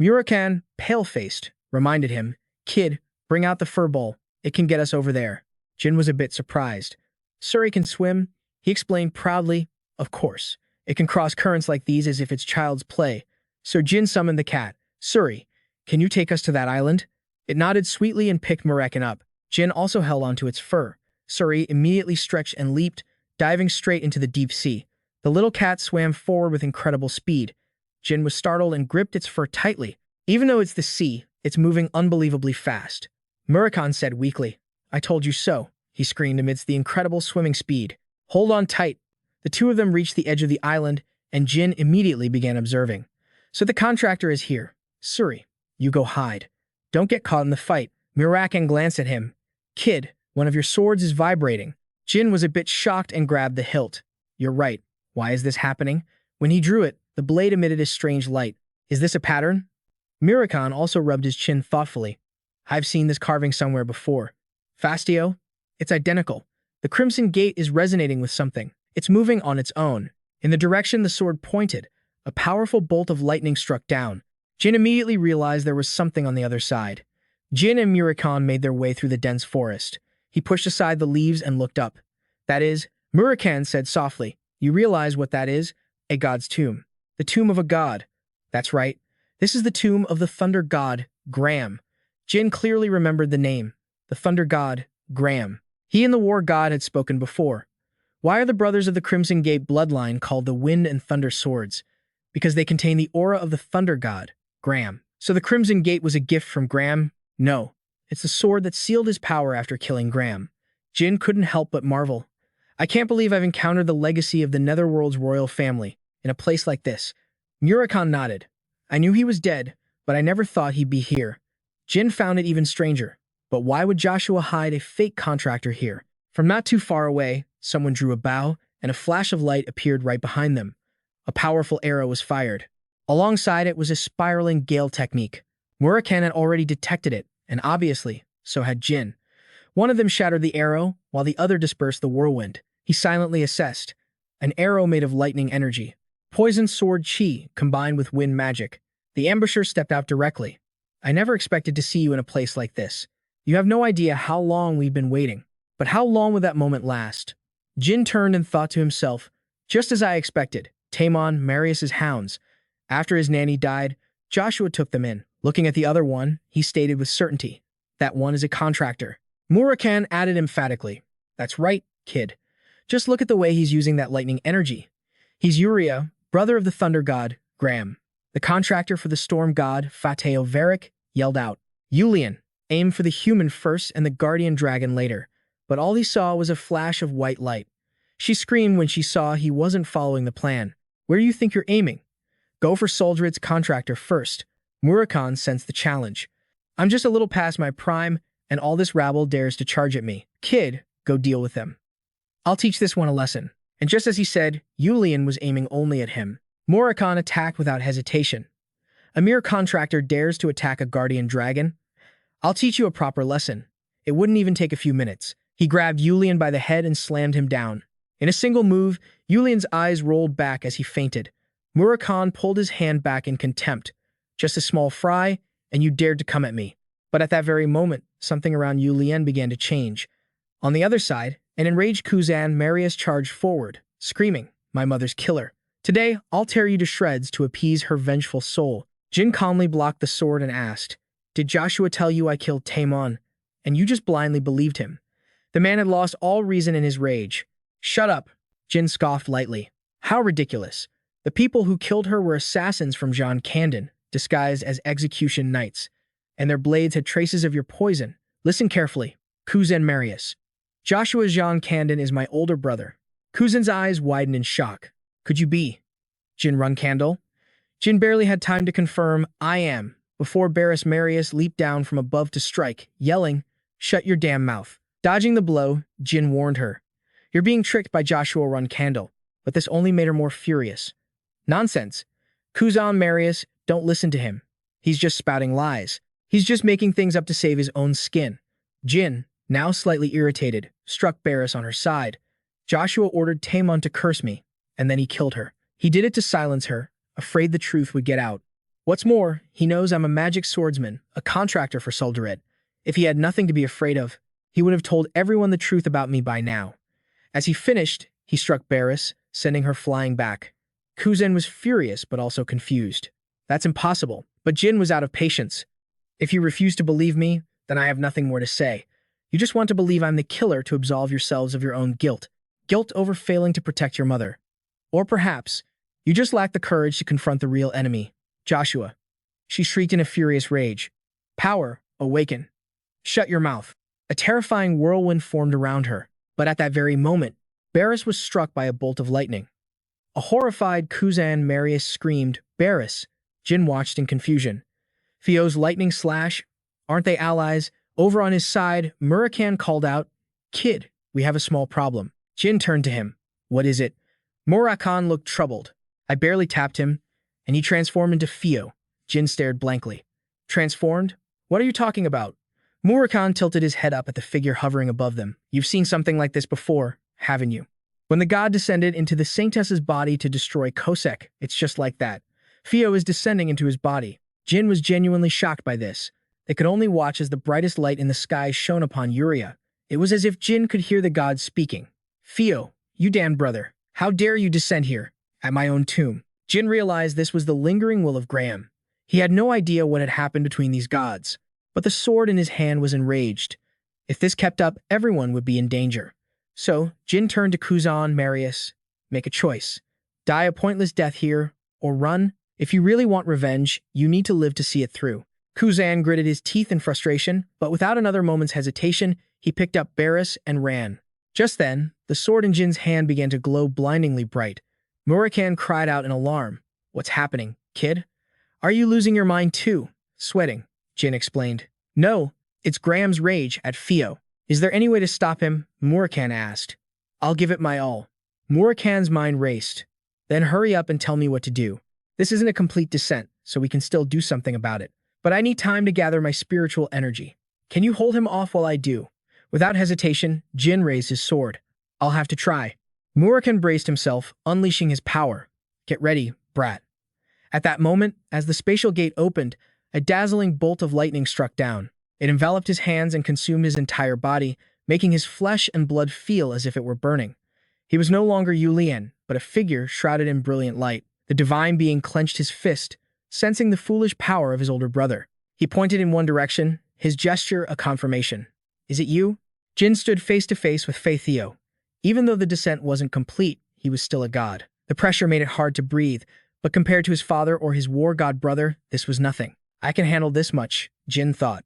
Murakan, pale-faced, reminded him, Kid, bring out the fur bowl. It can get us over there. Jin was a bit surprised. Suri can swim, he explained proudly. Of course. It can cross currents like these as if it's child's play. So Jin summoned the cat. Suri, can you take us to that island? It nodded sweetly and picked Murakan up. Jin also held onto its fur. Suri immediately stretched and leaped, diving straight into the deep sea. The little cat swam forward with incredible speed. Jin was startled and gripped its fur tightly. Even though it's the sea, it's moving unbelievably fast. Murakan said weakly. I told you so, he screamed amidst the incredible swimming speed. Hold on tight. The two of them reached the edge of the island, and Jin immediately began observing. So the contractor is here. Suri, you go hide. Don't get caught in the fight. Murakan glanced at him. Kid, one of your swords is vibrating. Jin was a bit shocked and grabbed the hilt. You're right. Why is this happening? When he drew it, the blade emitted a strange light. Is this a pattern? Murakan also rubbed his chin thoughtfully. I've seen this carving somewhere before. Fastio? It's identical. The Crimson Gate is resonating with something. It's moving on its own. In the direction the sword pointed, a powerful bolt of lightning struck down. Jin immediately realized there was something on the other side. Jin and Murakan made their way through the dense forest. He pushed aside the leaves and looked up. That is, Murakan said softly, you realize what that is? A god's tomb. The tomb of a god. That's right. This is the tomb of the thunder god, Graham. Jin clearly remembered the name. The thunder god, Graham. He and the war god had spoken before. Why are the brothers of the Crimson Gate bloodline called the Wind and Thunder Swords? Because they contain the aura of the thunder god, Graham. So the Crimson Gate was a gift from Graham? No. It's the sword that sealed his power after killing Graham. Jin couldn't help but marvel. I can't believe I've encountered the legacy of the Netherworld's royal family in a place like this. Murakan nodded. I knew he was dead, but I never thought he'd be here. Jin found it even stranger. But why would Joshua hide a fake contractor here? From not too far away, someone drew a bow, and a flash of light appeared right behind them. A powerful arrow was fired. Alongside it was a spiraling gale technique. Murakan had already detected it, and obviously, so had Jin. One of them shattered the arrow, while the other dispersed the whirlwind. He silently assessed. An arrow made of lightning energy. Poison sword chi combined with wind magic. The ambusher stepped out directly. I never expected to see you in a place like this. You have no idea how long we've been waiting. But how long would that moment last? Jin turned and thought to himself, just as I expected, Taemon, Marius's hounds. After his nanny died, Joshua took them in. Looking at the other one, he stated with certainty, that one is a contractor. Murakan added emphatically, that's right, kid. Just look at the way he's using that lightning energy. He's Uriah, brother of the thunder god, Graham. The contractor for the storm god, Fateo Varric, yelled out, Yulian, aim for the human first and the guardian dragon later. But all he saw was a flash of white light. She screamed when she saw he wasn't following the plan. Where do you think you're aiming? Go for Solderet's contractor first. Murakan sensed the challenge. I'm just a little past my prime, and all this rabble dares to charge at me. Kid, go deal with them. I'll teach this one a lesson. And just as he said, Yulian was aiming only at him. Murakan attacked without hesitation. A mere contractor dares to attack a guardian dragon? I'll teach you a proper lesson. It wouldn't even take a few minutes. He grabbed Yulian by the head and slammed him down. In a single move, Yulian's eyes rolled back as he fainted. Murakan pulled his hand back in contempt. Just a small fry, and you dared to come at me. But at that very moment, something around Yu Lian began to change. On the other side, an enraged Kuzan Marius charged forward, screaming, "My mother's killer. Today, I'll tear you to shreds to appease her vengeful soul." Jin calmly blocked the sword and asked, "Did Joshua tell you I killed Taemon, and you just blindly believed him?" The man had lost all reason in his rage. "Shut up," Jin scoffed lightly. "How ridiculous. The people who killed her were assassins from John Candon, disguised as execution knights, and their blades had traces of your poison. Listen carefully. Kuzan Marius. Joshua John Candon is my older brother." Kuzan's eyes widened in shock. "Could you be Jin Runcandel?" Jin barely had time to confirm, "I am," before Barris Marius leaped down from above to strike, yelling, "Shut your damn mouth." Dodging the blow, Jin warned her, "You're being tricked by Joshua Runcandel," but this only made her more furious. "Nonsense. Kuzan Marius, don't listen to him. He's just spouting lies. He's just making things up to save his own skin." Jin, now slightly irritated, struck Barris on her side. "Joshua ordered Taemon to curse me, and then he killed her. He did it to silence her, afraid the truth would get out. What's more, he knows I'm a magic swordsman, a contractor for Solderet. If he had nothing to be afraid of, he would have told everyone the truth about me by now." As he finished, he struck Barris, sending her flying back. Kuzan was furious but also confused. "That's impossible." But Jin was out of patience. "If you refuse to believe me, then I have nothing more to say. You just want to believe I'm the killer to absolve yourselves of your own guilt. Guilt over failing to protect your mother. Or perhaps, you just lack the courage to confront the real enemy, Joshua." She shrieked in a furious rage. "Power, awaken. Shut your mouth." A terrifying whirlwind formed around her, but at that very moment, Barris was struck by a bolt of lightning. A horrified Kuzan Marius screamed, "Barris!" Jin watched in confusion. Theo's lightning slash? Aren't they allies? Over on his side, Murakan called out, "Kid, we have a small problem." Jin turned to him. "What is it?" Murakan looked troubled. "I barely tapped him, and he transformed into Theo." Jin stared blankly. "Transformed? What are you talking about?" Murakan tilted his head up at the figure hovering above them. "You've seen something like this before, haven't you? When the god descended into the Saintess's body to destroy Kosek, it's just like that. Theo is descending into his body." Jin was genuinely shocked by this. They could only watch as the brightest light in the sky shone upon Uria. It was as if Jin could hear the gods speaking. "Theo, you damned brother, how dare you descend here, at my own tomb?" Jin realized this was the lingering will of Graham. He had no idea what had happened between these gods, but the sword in his hand was enraged. If this kept up, everyone would be in danger. So, Jin turned to Kuzan Marius. "Make a choice. Die a pointless death here, or run. If you really want revenge, you need to live to see it through." Kuzan gritted his teeth in frustration, but without another moment's hesitation, he picked up Barris and ran. Just then, the sword in Jin's hand began to glow blindingly bright. Murakan cried out in alarm. "What's happening, kid? Are you losing your mind too?" "Sweating," Jin explained. "No, it's Graham's rage at Theo." "Is there any way to stop him?" Murakan asked. "I'll give it my all." Murakan's mind raced. "Then hurry up and tell me what to do. This isn't a complete descent, so we can still do something about it. But I need time to gather my spiritual energy. Can you hold him off while I do?" Without hesitation, Jin raised his sword. "I'll have to try." Murakan braced himself, unleashing his power. "Get ready, brat." At that moment, as the spatial gate opened, a dazzling bolt of lightning struck down. It enveloped his hands and consumed his entire body, making his flesh and blood feel as if it were burning. He was no longer Yu Lian, but a figure shrouded in brilliant light. The divine being clenched his fist, sensing the foolish power of his older brother. He pointed in one direction, his gesture a confirmation. "Is it you?" Jin stood face to face with Fei Theo. Even though the descent wasn't complete, he was still a god. The pressure made it hard to breathe, but compared to his father or his war god brother, this was nothing. "I can handle this much," Jin thought.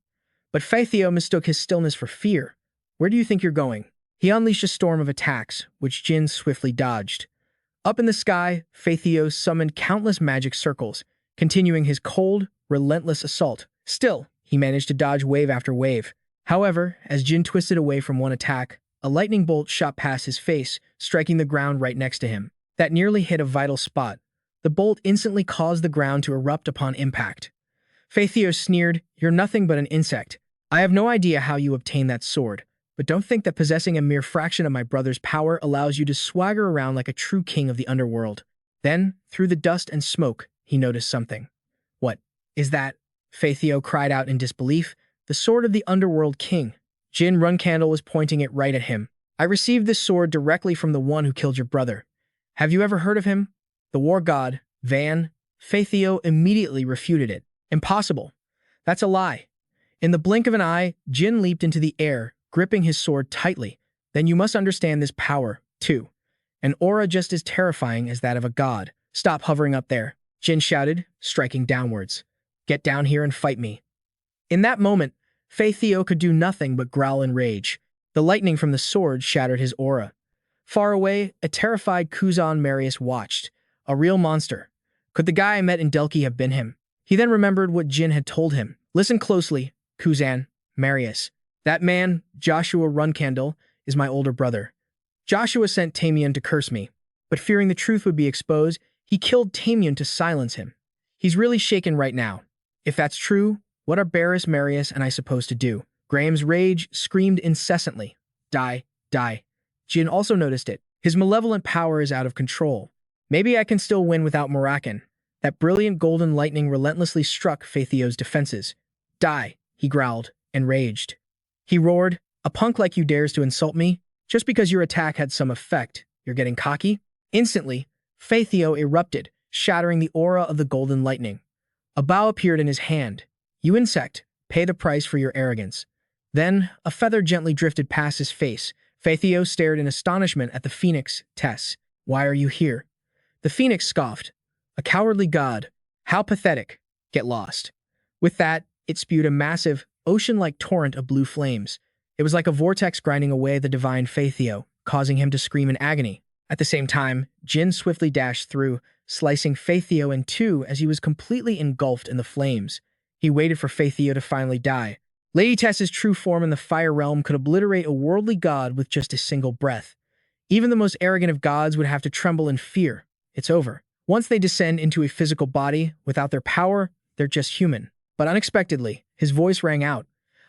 But Fei Theo mistook his stillness for fear. "Where do you think you're going?" He unleashed a storm of attacks, which Jin swiftly dodged. Up in the sky, Fei Theo summoned countless magic circles, continuing his cold, relentless assault. Still, he managed to dodge wave after wave. However, as Jin twisted away from one attack, a lightning bolt shot past his face, striking the ground right next to him. That nearly hit a vital spot. The bolt instantly caused the ground to erupt upon impact. Fei Theo sneered, "You're nothing but an insect. I have no idea how you obtained that sword, but don't think that possessing a mere fraction of my brother's power allows you to swagger around like a true king of the underworld." Then, through the dust and smoke, he noticed something. "What is that?" Fei Theo cried out in disbelief. the sword of the underworld king. Jin Runcandel was pointing it right at him. I received this sword directly from the one who killed your brother. Have you ever heard of him? The war god, Van. Faithio immediately refuted it. Impossible. That's a lie. In the blink of an eye, Jin leaped into the air, gripping his sword tightly. Then you must understand this power, too. An aura just as terrifying as that of a god. Stop hovering up there, Jin shouted, striking downwards. Get down here and fight me. In that moment, Faithio could do nothing but growl in rage. The lightning from the sword shattered his aura. Far away, a terrified Kuzan Marius watched. A real monster. Could the guy I met in Delki have been him? He then remembered what Jin had told him. Listen closely, Kuzan Marius. That man, Joshua Runcandel, is my older brother. Joshua sent Tamian to curse me, but fearing the truth would be exposed, he killed Tamian to silence him. He's really shaken right now. If that's true, what are Barris, Marius, and I supposed to do? Graham's rage screamed incessantly. Die, die. Jin also noticed it. His malevolent power is out of control. Maybe I can still win without Murakan. That brilliant golden lightning relentlessly struck Faithio's defenses. Die, he growled, enraged. He roared, a punk like you dares to insult me? Just because your attack had some effect, you're getting cocky? Instantly, Faithio erupted, shattering the aura of the golden lightning. A bow appeared in his hand. You insect, pay the price for your arrogance. Then, a feather gently drifted past his face. Faithio stared in astonishment at the phoenix, Tess. Why are you here? The phoenix scoffed. A cowardly god. How pathetic. Get lost. With that, it spewed a massive, ocean-like torrent of blue flames. It was like a vortex grinding away the divine Faithio, causing him to scream in agony. At the same time, Jin swiftly dashed through, slicing Faithio in two as he was completely engulfed in the flames. He waited for Faithio to finally die. Lady Tess's true form in the fire realm could obliterate a worldly god with just a single breath. Even the most arrogant of gods would have to tremble in fear. It's over. Once they descend into a physical body, without their power, they're just human. But unexpectedly, his voice rang out.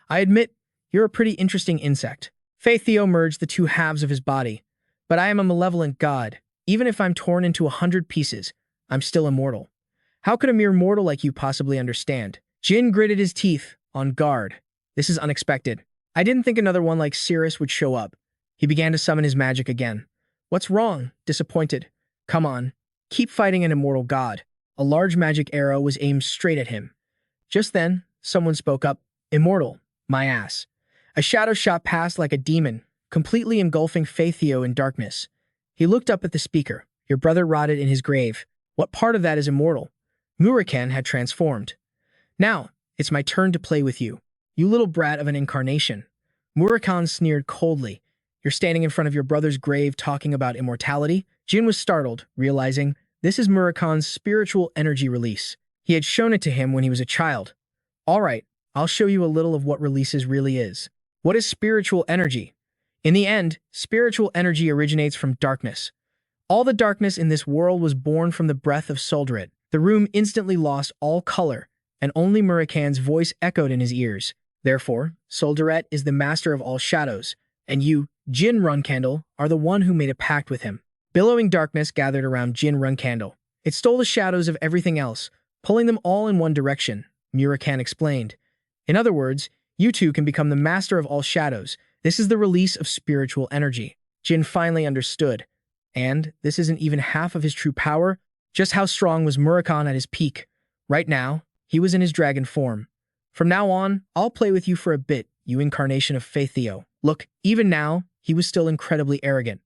I admit, you're a pretty interesting insect. Faithio merged the two halves of his body. But I am a malevolent god. Even if I'm torn into 100 pieces, I'm still immortal. How could a mere mortal like you possibly understand? Jin gritted his teeth, on guard. This is unexpected. I didn't think another one like Cirrus would show up. He began to summon his magic again. What's wrong? Disappointed. Come on. Keep fighting an immortal god. A large magic arrow was aimed straight at him. Just then, someone spoke up. Immortal. My ass. A shadow shot past like a demon, completely engulfing Faithio in darkness. He looked up at the speaker. Your brother rotted in his grave. What part of that is immortal? Murakan had transformed. Now, it's my turn to play with you. You little brat of an incarnation. Murakan sneered coldly. You're standing in front of your brother's grave talking about immortality? Jin was startled, realizing this is Murakan's spiritual energy release. He had shown it to him when he was a child. All right, I'll show you a little of what releases really is. What is spiritual energy? In the end, spiritual energy originates from darkness. All the darkness in this world was born from the breath of Solderet. The room instantly lost all color, and only Murakan's voice echoed in his ears. Therefore, Solderet is the master of all shadows, and you, Jin Runcandel, are the one who made a pact with him. Billowing darkness gathered around Jin Runcandel. It stole the shadows of everything else, pulling them all in one direction, Murakan explained. In other words, you two can become the master of all shadows. This is the release of spiritual energy. Jin finally understood. And this isn't even half of his true power. Just how strong was Murakan at his peak? Right now, he was in his dragon form. From now on, I'll play with you for a bit, you incarnation of Faithio. Look, even now, he was still incredibly arrogant.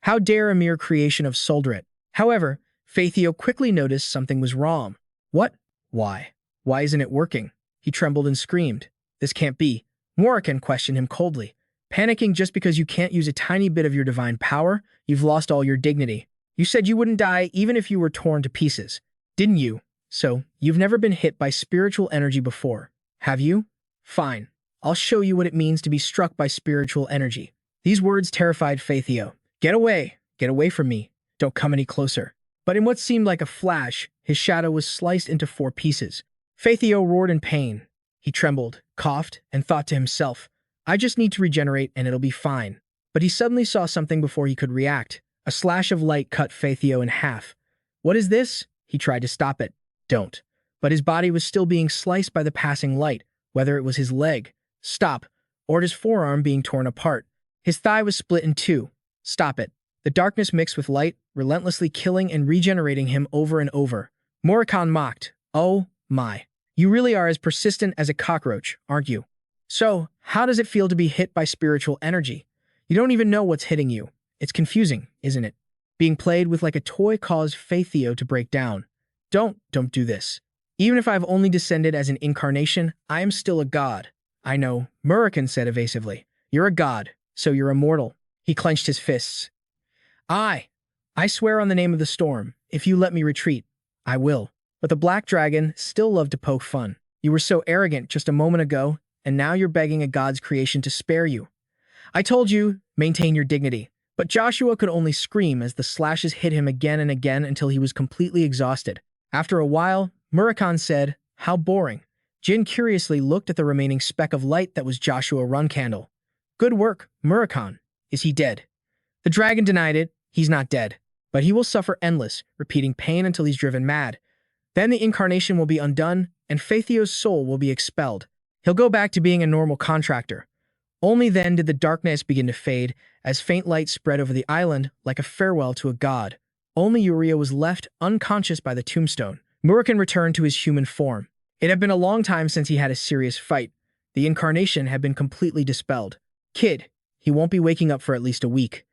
How dare a mere creation of Solderet? However, Faithio quickly noticed something was wrong. What? Why? Why isn't it working? He trembled and screamed. This can't be. Murakan questioned him coldly. Panicking just because you can't use a tiny bit of your divine power? You've lost all your dignity. You said you wouldn't die even if you were torn to pieces. Didn't you? So, you've never been hit by spiritual energy before, have you? Fine. I'll show you what it means to be struck by spiritual energy. These words terrified Faithio. Get away! Get away from me! Don't come any closer. But in what seemed like a flash, his shadow was sliced into 4 pieces. Faithio roared in pain. He trembled, coughed, and thought to himself, I just need to regenerate and it'll be fine. But he suddenly saw something before he could react. A slash of light cut Faithio in half. What is this? He tried to stop it. Don't. But his body was still being sliced by the passing light. whether it was his leg, stop, or his forearm being torn apart. His thigh was split in two. Stop it. The darkness mixed with light, relentlessly killing and regenerating him over and over. Murakan mocked. Oh, my. You really are as persistent as a cockroach, aren't you? So, how does it feel to be hit by spiritual energy? You don't even know what's hitting you. It's confusing, isn't it? Being played with like a toy caused Faithio to break down. Don't do this. Even if I've only descended as an incarnation, I am still a god. I know, Murakan said evasively. You're a god, so you're immortal. He clenched his fists. I swear on the name of the storm, if you let me retreat, I will. But the black dragon still loved to poke fun. You were so arrogant just a moment ago, and now you're begging a god's creation to spare you. I told you, maintain your dignity. But Joshua could only scream as the slashes hit him again and again until he was completely exhausted. After a while, Murakan said, how boring. Jin curiously looked at the remaining speck of light that was Joshua Runcandel. Good work, Murakan. Is he dead? The dragon denied it. He's not dead. But he will suffer endless, repeating pain until he's driven mad. Then the incarnation will be undone, and Faithio's soul will be expelled. He'll go back to being a normal contractor. Only then did the darkness begin to fade, as faint light spread over the island like a farewell to a god. Only Uriah was left unconscious by the tombstone. Murakan returned to his human form. It had been a long time since he had a serious fight. The incarnation had been completely dispelled. Kid, he won't be waking up for at least a week.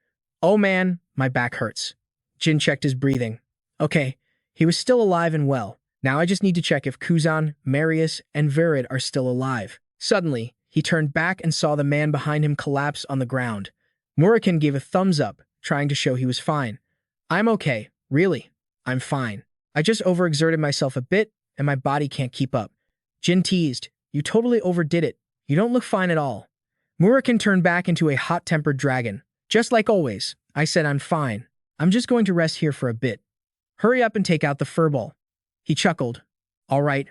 Oh man, my back hurts. Jin checked his breathing. Okay, he was still alive and well. Now I just need to check if Kuzan, Marius, and Verid are still alive. Suddenly, he turned back and saw the man behind him collapse on the ground. Murakan gave a thumbs up, trying to show he was fine. I'm okay, really. I'm fine. I just overexerted myself a bit, and my body can't keep up. Jin teased, you totally overdid it. You don't look fine at all. Murakan turned back into a hot-tempered dragon. Just like always, I said I'm fine. I'm just going to rest here for a bit. Hurry up and take out the furball. He chuckled. All right.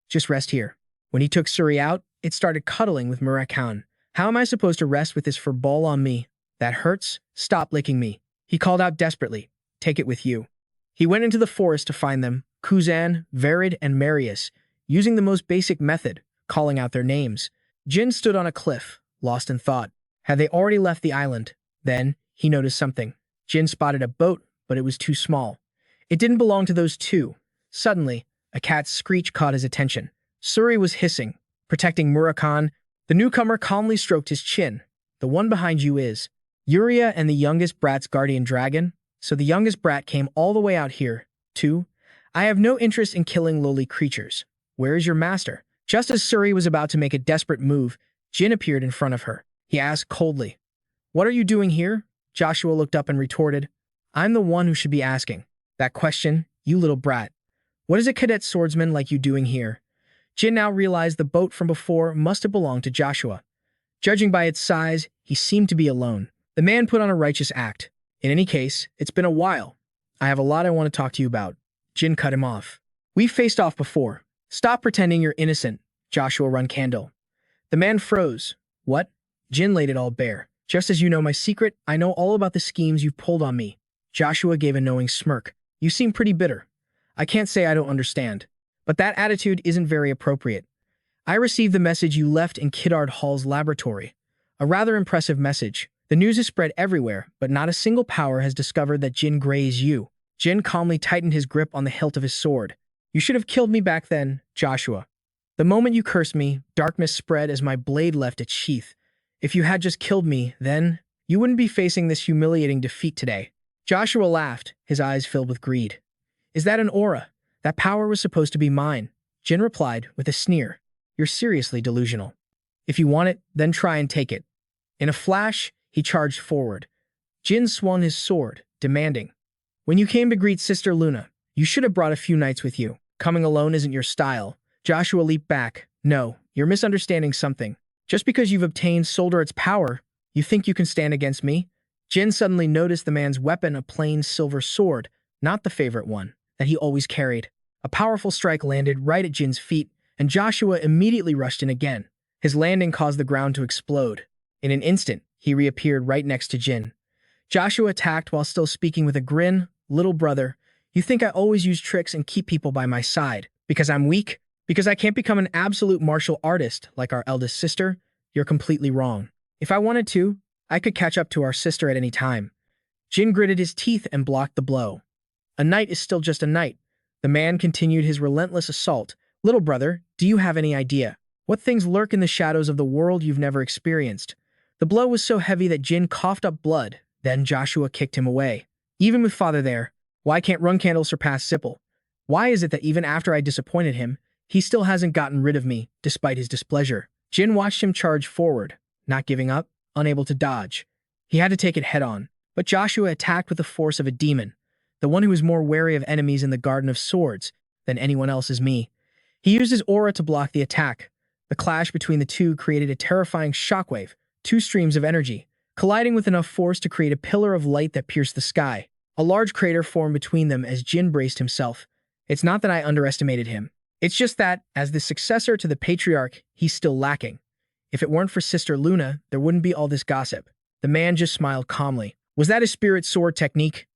Just rest here. When he took Suri out, it started cuddling with Murakan. How am I supposed to rest with this furball on me? That hurts. Stop licking me. He called out desperately. Take it with you. He went into the forest to find them, Kuzan, Verid, and Marius, using the most basic method, calling out their names. Jin stood on a cliff, lost in thought. Had they already left the island? Then, he noticed something. Jin spotted a boat, but it was too small. It didn't belong to those two. Suddenly, a cat's screech caught his attention. Suri was hissing, protecting Murakan. The newcomer calmly stroked his chin. The one behind you is Uriah and the youngest brat's guardian dragon. So the youngest brat came all the way out here, too. I have no interest in killing lowly creatures. Where is your master? Just as Suri was about to make a desperate move, Jin appeared in front of her. He asked coldly, What are you doing here? Joshua looked up and retorted, I'm the one who should be asking that question, you little brat. What is a cadet swordsman like you doing here? Jin now realized the boat from before must have belonged to Joshua. Judging by its size, he seemed to be alone. The man put on a righteous act. In any case, it's been a while. I have a lot I want to talk to you about. Jin cut him off. We've faced off before. Stop pretending you're innocent, Joshua Runcandel. The man froze. What? Jin laid it all bare. Just as you know my secret, I know all about the schemes you've pulled on me. Joshua gave a knowing smirk. You seem pretty bitter. I can't say I don't understand. But that attitude isn't very appropriate. I received the message you left in Kiddard Hall's laboratory. A rather impressive message. The news has spread everywhere, but not a single power has discovered that Jin Grey is you. Jin calmly tightened his grip on the hilt of his sword. You should have killed me back then, Joshua. The moment you cursed me, darkness spread as my blade left its sheath. If you had just killed me, then you wouldn't be facing this humiliating defeat today. Joshua laughed, his eyes filled with greed. Is that an aura? That power was supposed to be mine. Jin replied with a sneer. You're seriously delusional. If you want it, then try and take it. In a flash, he charged forward. Jin swung his sword, demanding, When you came to greet Sister Luna, you should have brought a few knights with you. Coming alone isn't your style. Joshua leaped back. No, you're misunderstanding something. Just because you've obtained Solderet's power, you think you can stand against me? Jin suddenly noticed the man's weapon, a plain silver sword, not the favorite one that he always carried. A powerful strike landed right at Jin's feet, and Joshua immediately rushed in again. His landing caused the ground to explode. In an instant, he reappeared right next to Jin. Joshua attacked while still speaking with a grin. Little brother, you think I always use tricks and keep people by my side because I'm weak? Because I can't become an absolute martial artist like our eldest sister, you're completely wrong. If I wanted to, I could catch up to our sister at any time. Jin gritted his teeth and blocked the blow. A knight is still just a knight. The man continued his relentless assault. Little brother, do you have any idea what things lurk in the shadows of the world you've never experienced? The blow was so heavy that Jin coughed up blood. Then Joshua kicked him away. Even with father there, why can't Runcandel surpass Sipple? Why is it that even after I disappointed him, he still hasn't gotten rid of me, despite his displeasure? Jin watched him charge forward, not giving up, unable to dodge. He had to take it head-on. But Joshua attacked with the force of a demon, the one who is more wary of enemies in the Garden of Swords than anyone else is me. He used his aura to block the attack. The clash between the two created a terrifying shockwave, two streams of energy, colliding with enough force to create a pillar of light that pierced the sky. A large crater formed between them as Jin braced himself. It's not that I underestimated him. It's just that, as the successor to the Patriarch, he's still lacking. If it weren't for Sister Luna, there wouldn't be all this gossip. The man just smiled calmly. Was that his spirit sword technique?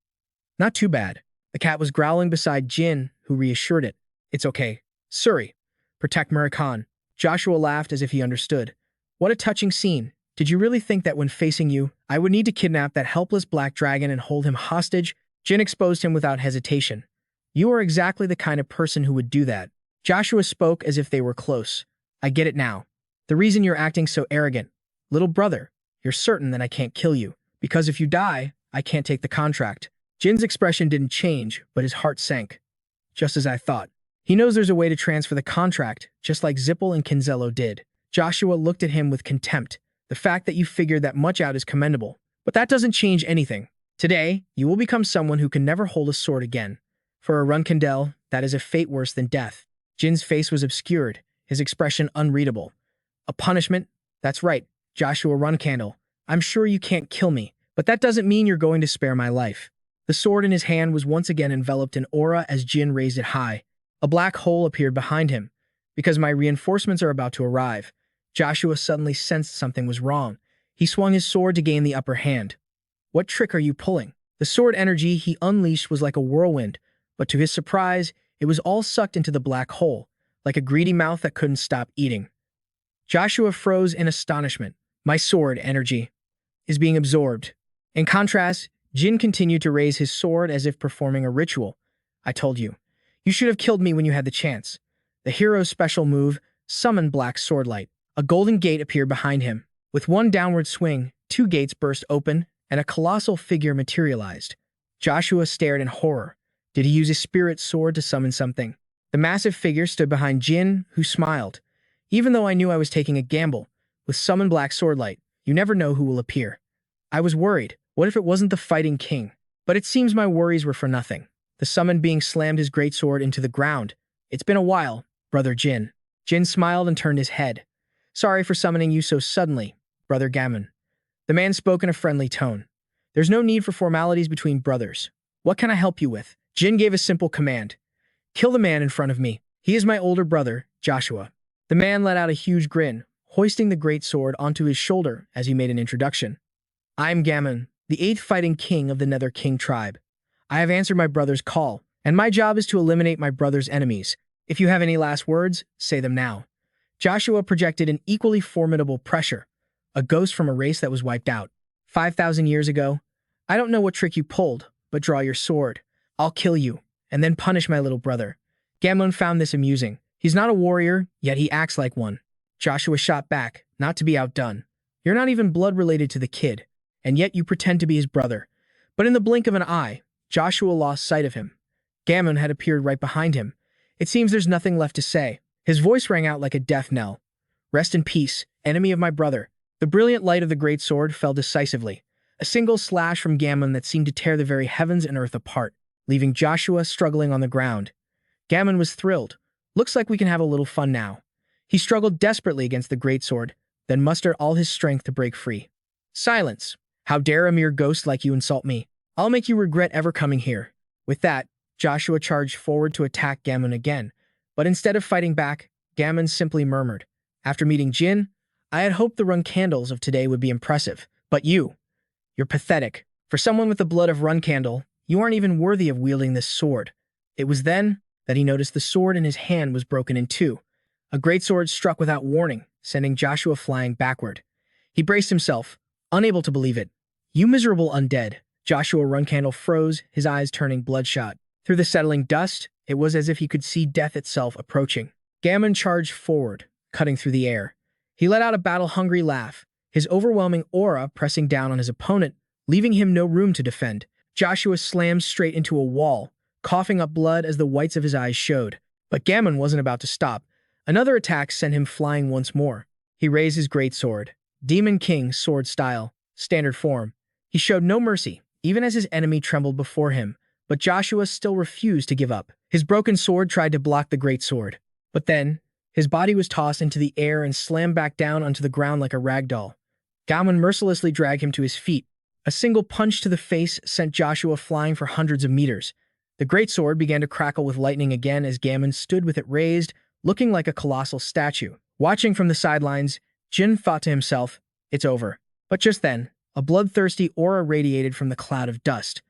Not too bad. The cat was growling beside Jin, who reassured it. It's okay. Suri, protect Murakan. Joshua laughed as if he understood. What a touching scene. Did you really think that when facing you, I would need to kidnap that helpless black dragon and hold him hostage? Jin exposed him without hesitation. You are exactly the kind of person who would do that. Joshua spoke as if they were close. I get it now. The reason you're acting so arrogant. Little brother, you're certain that I can't kill you. Because if you die, I can't take the contract. Jin's expression didn't change, but his heart sank. Just as I thought. He knows there's a way to transfer the contract, just like Zippel and Kinzello did. Joshua looked at him with contempt. The fact that you figured that much out is commendable. But that doesn't change anything. Today, you will become someone who can never hold a sword again. For a Runcandel, that is a fate worse than death. Jin's face was obscured, his expression unreadable. A punishment? That's right, Joshua Runcandel. I'm sure you can't kill me, but that doesn't mean you're going to spare my life. The sword in his hand was once again enveloped in aura as Jin raised it high. A black hole appeared behind him. Because my reinforcements are about to arrive, Joshua suddenly sensed something was wrong. He swung his sword to gain the upper hand. What trick are you pulling? The sword energy he unleashed was like a whirlwind, but to his surprise, it was all sucked into the black hole, like a greedy mouth that couldn't stop eating. Joshua froze in astonishment. My sword energy is being absorbed. In contrast, Jin continued to raise his sword as if performing a ritual. I told you. You should have killed me when you had the chance. The hero's special move, summoned black swordlight. A golden gate appeared behind him. With one downward swing, two gates burst open, and a colossal figure materialized. Joshua stared in horror. Did he use his spirit sword to summon something? The massive figure stood behind Jin, who smiled. Even though I knew I was taking a gamble, with summon black swordlight, you never know who will appear. I was worried. What if it wasn't the fighting king? But it seems my worries were for nothing. The summoned being slammed his greatsword into the ground. It's been a while, Brother Jin. Jin smiled and turned his head. Sorry for summoning you so suddenly, Brother Gammon. The man spoke in a friendly tone. There's no need for formalities between brothers. What can I help you with? Jin gave a simple command. Kill the man in front of me. He is my older brother, Joshua. The man let out a huge grin, hoisting the greatsword onto his shoulder as he made an introduction. I'm Gammon, the 8th fighting king of the Nether King tribe. I have answered my brother's call, and my job is to eliminate my brother's enemies. If you have any last words, say them now. Joshua projected an equally formidable pressure, a ghost from a race that was wiped out. 5,000 years ago, I don't know what trick you pulled, but draw your sword. I'll kill you, and then punish my little brother. Gammon found this amusing. He's not a warrior, yet he acts like one. Joshua shot back, not to be outdone. You're not even blood related to the kid, and yet you pretend to be his brother. But in the blink of an eye, Joshua lost sight of him. Gammon had appeared right behind him. It seems there's nothing left to say. His voice rang out like a death knell. Rest in peace, enemy of my brother. The brilliant light of the great sword fell decisively. A single slash from Gammon that seemed to tear the very heavens and earth apart, leaving Joshua struggling on the ground. Gammon was thrilled. Looks like we can have a little fun now. He struggled desperately against the greatsword, then mustered all his strength to break free. Silence! How dare a mere ghost like you insult me? I'll make you regret ever coming here. With that, Joshua charged forward to attack Gammon again, but instead of fighting back, Gammon simply murmured. After meeting Jin, I had hoped the Runcandels of today would be impressive, but you're pathetic. For someone with the blood of Runcandel, you aren't even worthy of wielding this sword. It was then that he noticed the sword in his hand was broken in two. A greatsword struck without warning, sending Joshua flying backward. He braced himself, unable to believe it. "You miserable undead." Joshua Runcandel froze, his eyes turning bloodshot. Through the settling dust, it was as if he could see death itself approaching. Gammon charged forward, cutting through the air. He let out a battle-hungry laugh, his overwhelming aura pressing down on his opponent, leaving him no room to defend. Joshua slammed straight into a wall, coughing up blood as the whites of his eyes showed. But Gammon wasn't about to stop. Another attack sent him flying once more. He raised his greatsword, Demon King sword style, standard form. He showed no mercy, even as his enemy trembled before him, but Joshua still refused to give up. His broken sword tried to block the greatsword, but then his body was tossed into the air and slammed back down onto the ground like a rag doll. Gammon mercilessly dragged him to his feet. A single punch to the face sent Joshua flying for hundreds of meters. The greatsword began to crackle with lightning again as Gammon stood with it raised, looking like a colossal statue. Watching from the sidelines, Jin thought to himself, "It's over." But just then, a bloodthirsty aura radiated from the cloud of dust.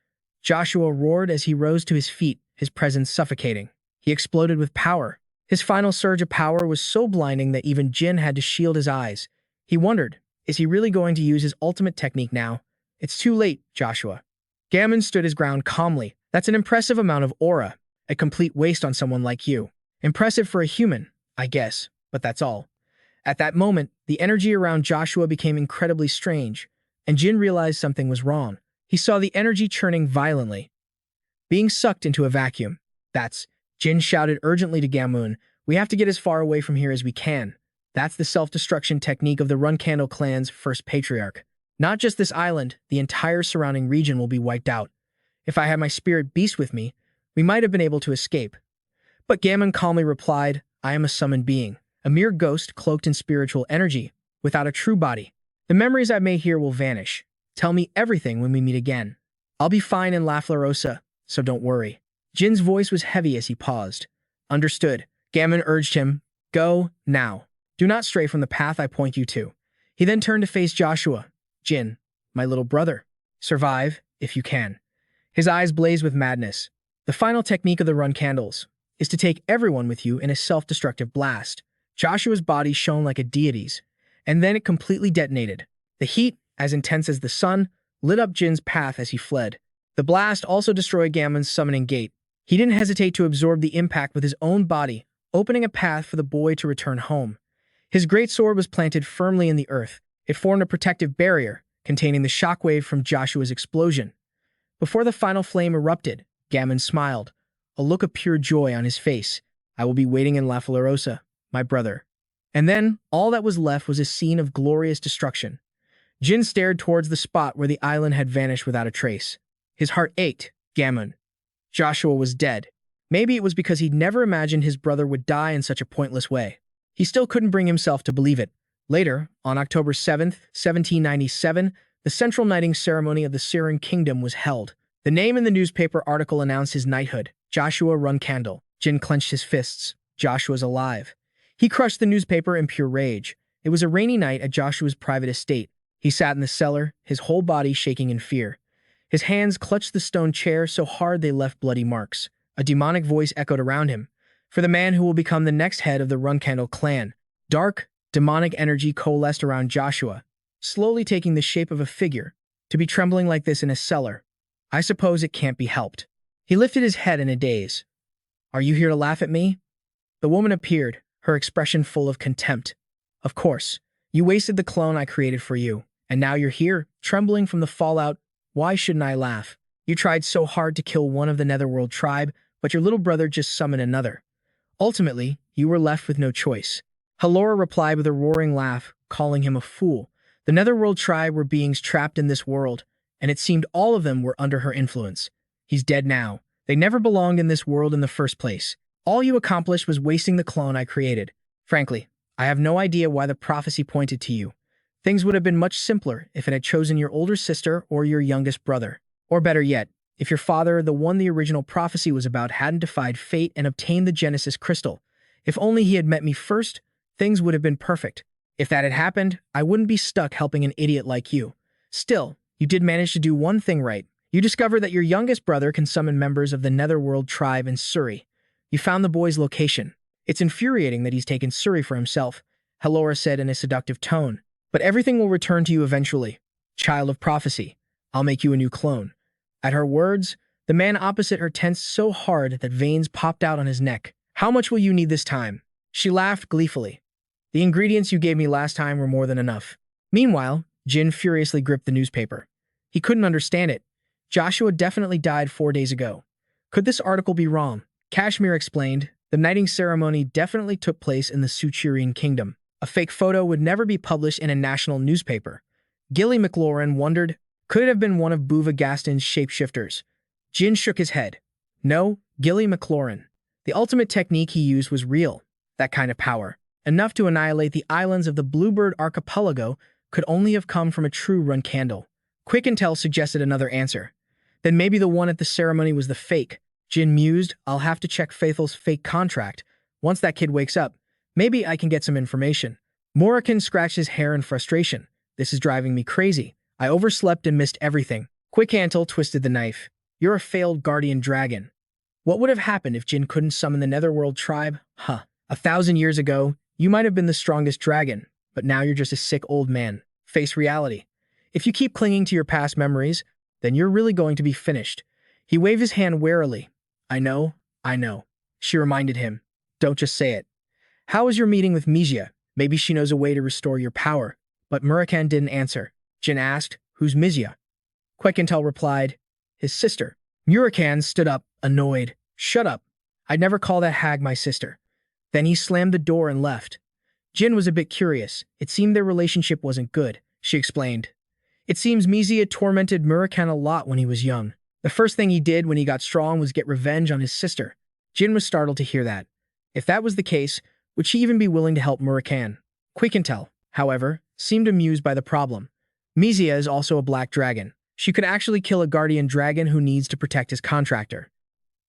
Joshua roared as he rose to his feet, his presence suffocating. He exploded with power. His final surge of power was so blinding that even Jin had to shield his eyes. He wondered, is he really going to use his ultimate technique now? "It's too late, Joshua." Gammon stood his ground calmly. "That's an impressive amount of aura. A complete waste on someone like you. Impressive for a human, I guess, but that's all." At that moment, the energy around Joshua became incredibly strange, and Jin realized something was wrong. He saw the energy churning violently, being sucked into a vacuum. Jin shouted urgently to Gammon, "We have to get as far away from here as we can." That's the self-destruction technique of the Runcandel clan's first patriarch. Not just this island, the entire surrounding region will be wiped out. If I had my spirit beast with me, we might have been able to escape. But Gammon calmly replied, "I am a summoned being, a mere ghost cloaked in spiritual energy, without a true body. The memories I've made here will vanish. Tell me everything when we meet again. I'll be fine in La Florosa, so don't worry." Jin's voice was heavy as he paused. "Understood." Gammon urged him, "Go, now. Do not stray from the path I point you to." He then turned to face Joshua. "Jin, my little brother, survive, if you can." His eyes blazed with madness. The final technique of the Runcandels is to take everyone with you in a self-destructive blast. Joshua's body shone like a deity's, and then it completely detonated. The heat, as intense as the sun, lit up Jin's path as he fled. The blast also destroyed Gammon's summoning gate. He didn't hesitate to absorb the impact with his own body, opening a path for the boy to return home. His greatsword was planted firmly in the earth. It formed a protective barrier, containing the shockwave from Joshua's explosion. Before the final flame erupted, Gammon smiled, a look of pure joy on his face. "I will be waiting in La Florosa, my brother." And then, all that was left was a scene of glorious destruction. Jin stared towards the spot where the island had vanished without a trace. His heart ached. Gammon. Joshua was dead. Maybe it was because he'd never imagined his brother would die in such a pointless way. He still couldn't bring himself to believe it. Later, on October 7th, 1797, the central knighting ceremony of the Syrian kingdom was held. The name in the newspaper article announced his knighthood, Joshua Runcandel. Jin clenched his fists. Joshua's alive. He crushed the newspaper in pure rage. It was a rainy night at Joshua's private estate. He sat in the cellar, his whole body shaking in fear. His hands clutched the stone chair so hard they left bloody marks. A demonic voice echoed around him. "For the man who will become the next head of the Runcandel clan." Dark, demonic energy coalesced around Joshua, slowly taking the shape of a figure. To be trembling like this in a cellar, I suppose it can't be helped. He lifted his head in a daze. "Are you here to laugh at me?" The woman appeared, her expression full of contempt. "Of course. You wasted the clone I created for you, and now you're here, trembling from the fallout. Why shouldn't I laugh? You tried so hard to kill one of the Netherworld tribe, but your little brother just summoned another. Ultimately, you were left with no choice." Halora replied with a roaring laugh, calling him a fool. The Netherworld tribe were beings trapped in this world, and it seemed all of them were under her influence. He's dead now. They never belonged in this world in the first place. All you accomplished was wasting the clone I created. Frankly, I have no idea why the prophecy pointed to you. Things would have been much simpler if it had chosen your older sister or your youngest brother. Or better yet, if your father, the one the original prophecy was about, hadn't defied fate and obtained the Genesis crystal. If only he had met me first, things would have been perfect. If that had happened, I wouldn't be stuck helping an idiot like you. Still, you did manage to do one thing right. You discovered that your youngest brother can summon members of the Netherworld tribe in Surrey. You found the boy's location. It's infuriating that he's taken Suri for himself, Halora said in a seductive tone. But everything will return to you eventually. Child of prophecy, I'll make you a new clone. At her words, the man opposite her tensed so hard that veins popped out on his neck. How much will you need this time? She laughed gleefully. The ingredients you gave me last time were more than enough. Meanwhile, Jin furiously gripped the newspaper. He couldn't understand it. Joshua definitely died 4 days ago. Could this article be wrong? Kashmir explained, the knighting ceremony definitely took place in the Suchirian kingdom. A fake photo would never be published in a national newspaper. Gilly McLaurin wondered, could it have been one of Buva Gaston's shapeshifters? Jin shook his head. No, Gilly McLaurin. The ultimate technique he used was real. That kind of power, enough to annihilate the islands of the Bluebird Archipelago, could only have come from a true Runcandel. Quick Intel suggested another answer. Then maybe the one at the ceremony was the fake. Jin mused, I'll have to check Faithal's fake contract. Once that kid wakes up, maybe I can get some information. Murakan scratched his hair in frustration. This is driving me crazy. I overslept and missed everything. Quick Antle twisted the knife. You're a failed guardian dragon. What would have happened if Jin couldn't summon the Netherworld tribe? 1,000 years ago, you might have been the strongest dragon, but now you're just a sick old man. Face reality. If you keep clinging to your past memories, then you're really going to be finished. He waved his hand warily. I know. She reminded him. Don't just say it. How was your meeting with Mizia? Maybe she knows a way to restore your power. But Murakan didn't answer. Jin asked, who's Mizia? Quekintel replied, his sister. Murakan stood up, annoyed. Shut up. I'd never call that hag my sister. Then he slammed the door and left. Jin was a bit curious. It seemed their relationship wasn't good, she explained. It seems Mizia tormented Murakan a lot when he was young. The first thing he did when he got strong was get revenge on his sister. Jin was startled to hear that. If that was the case, would she even be willing to help Murakan? Quick-Intel, however, seemed amused by the problem. Mizia is also a black dragon. She could actually kill a guardian dragon who needs to protect his contractor.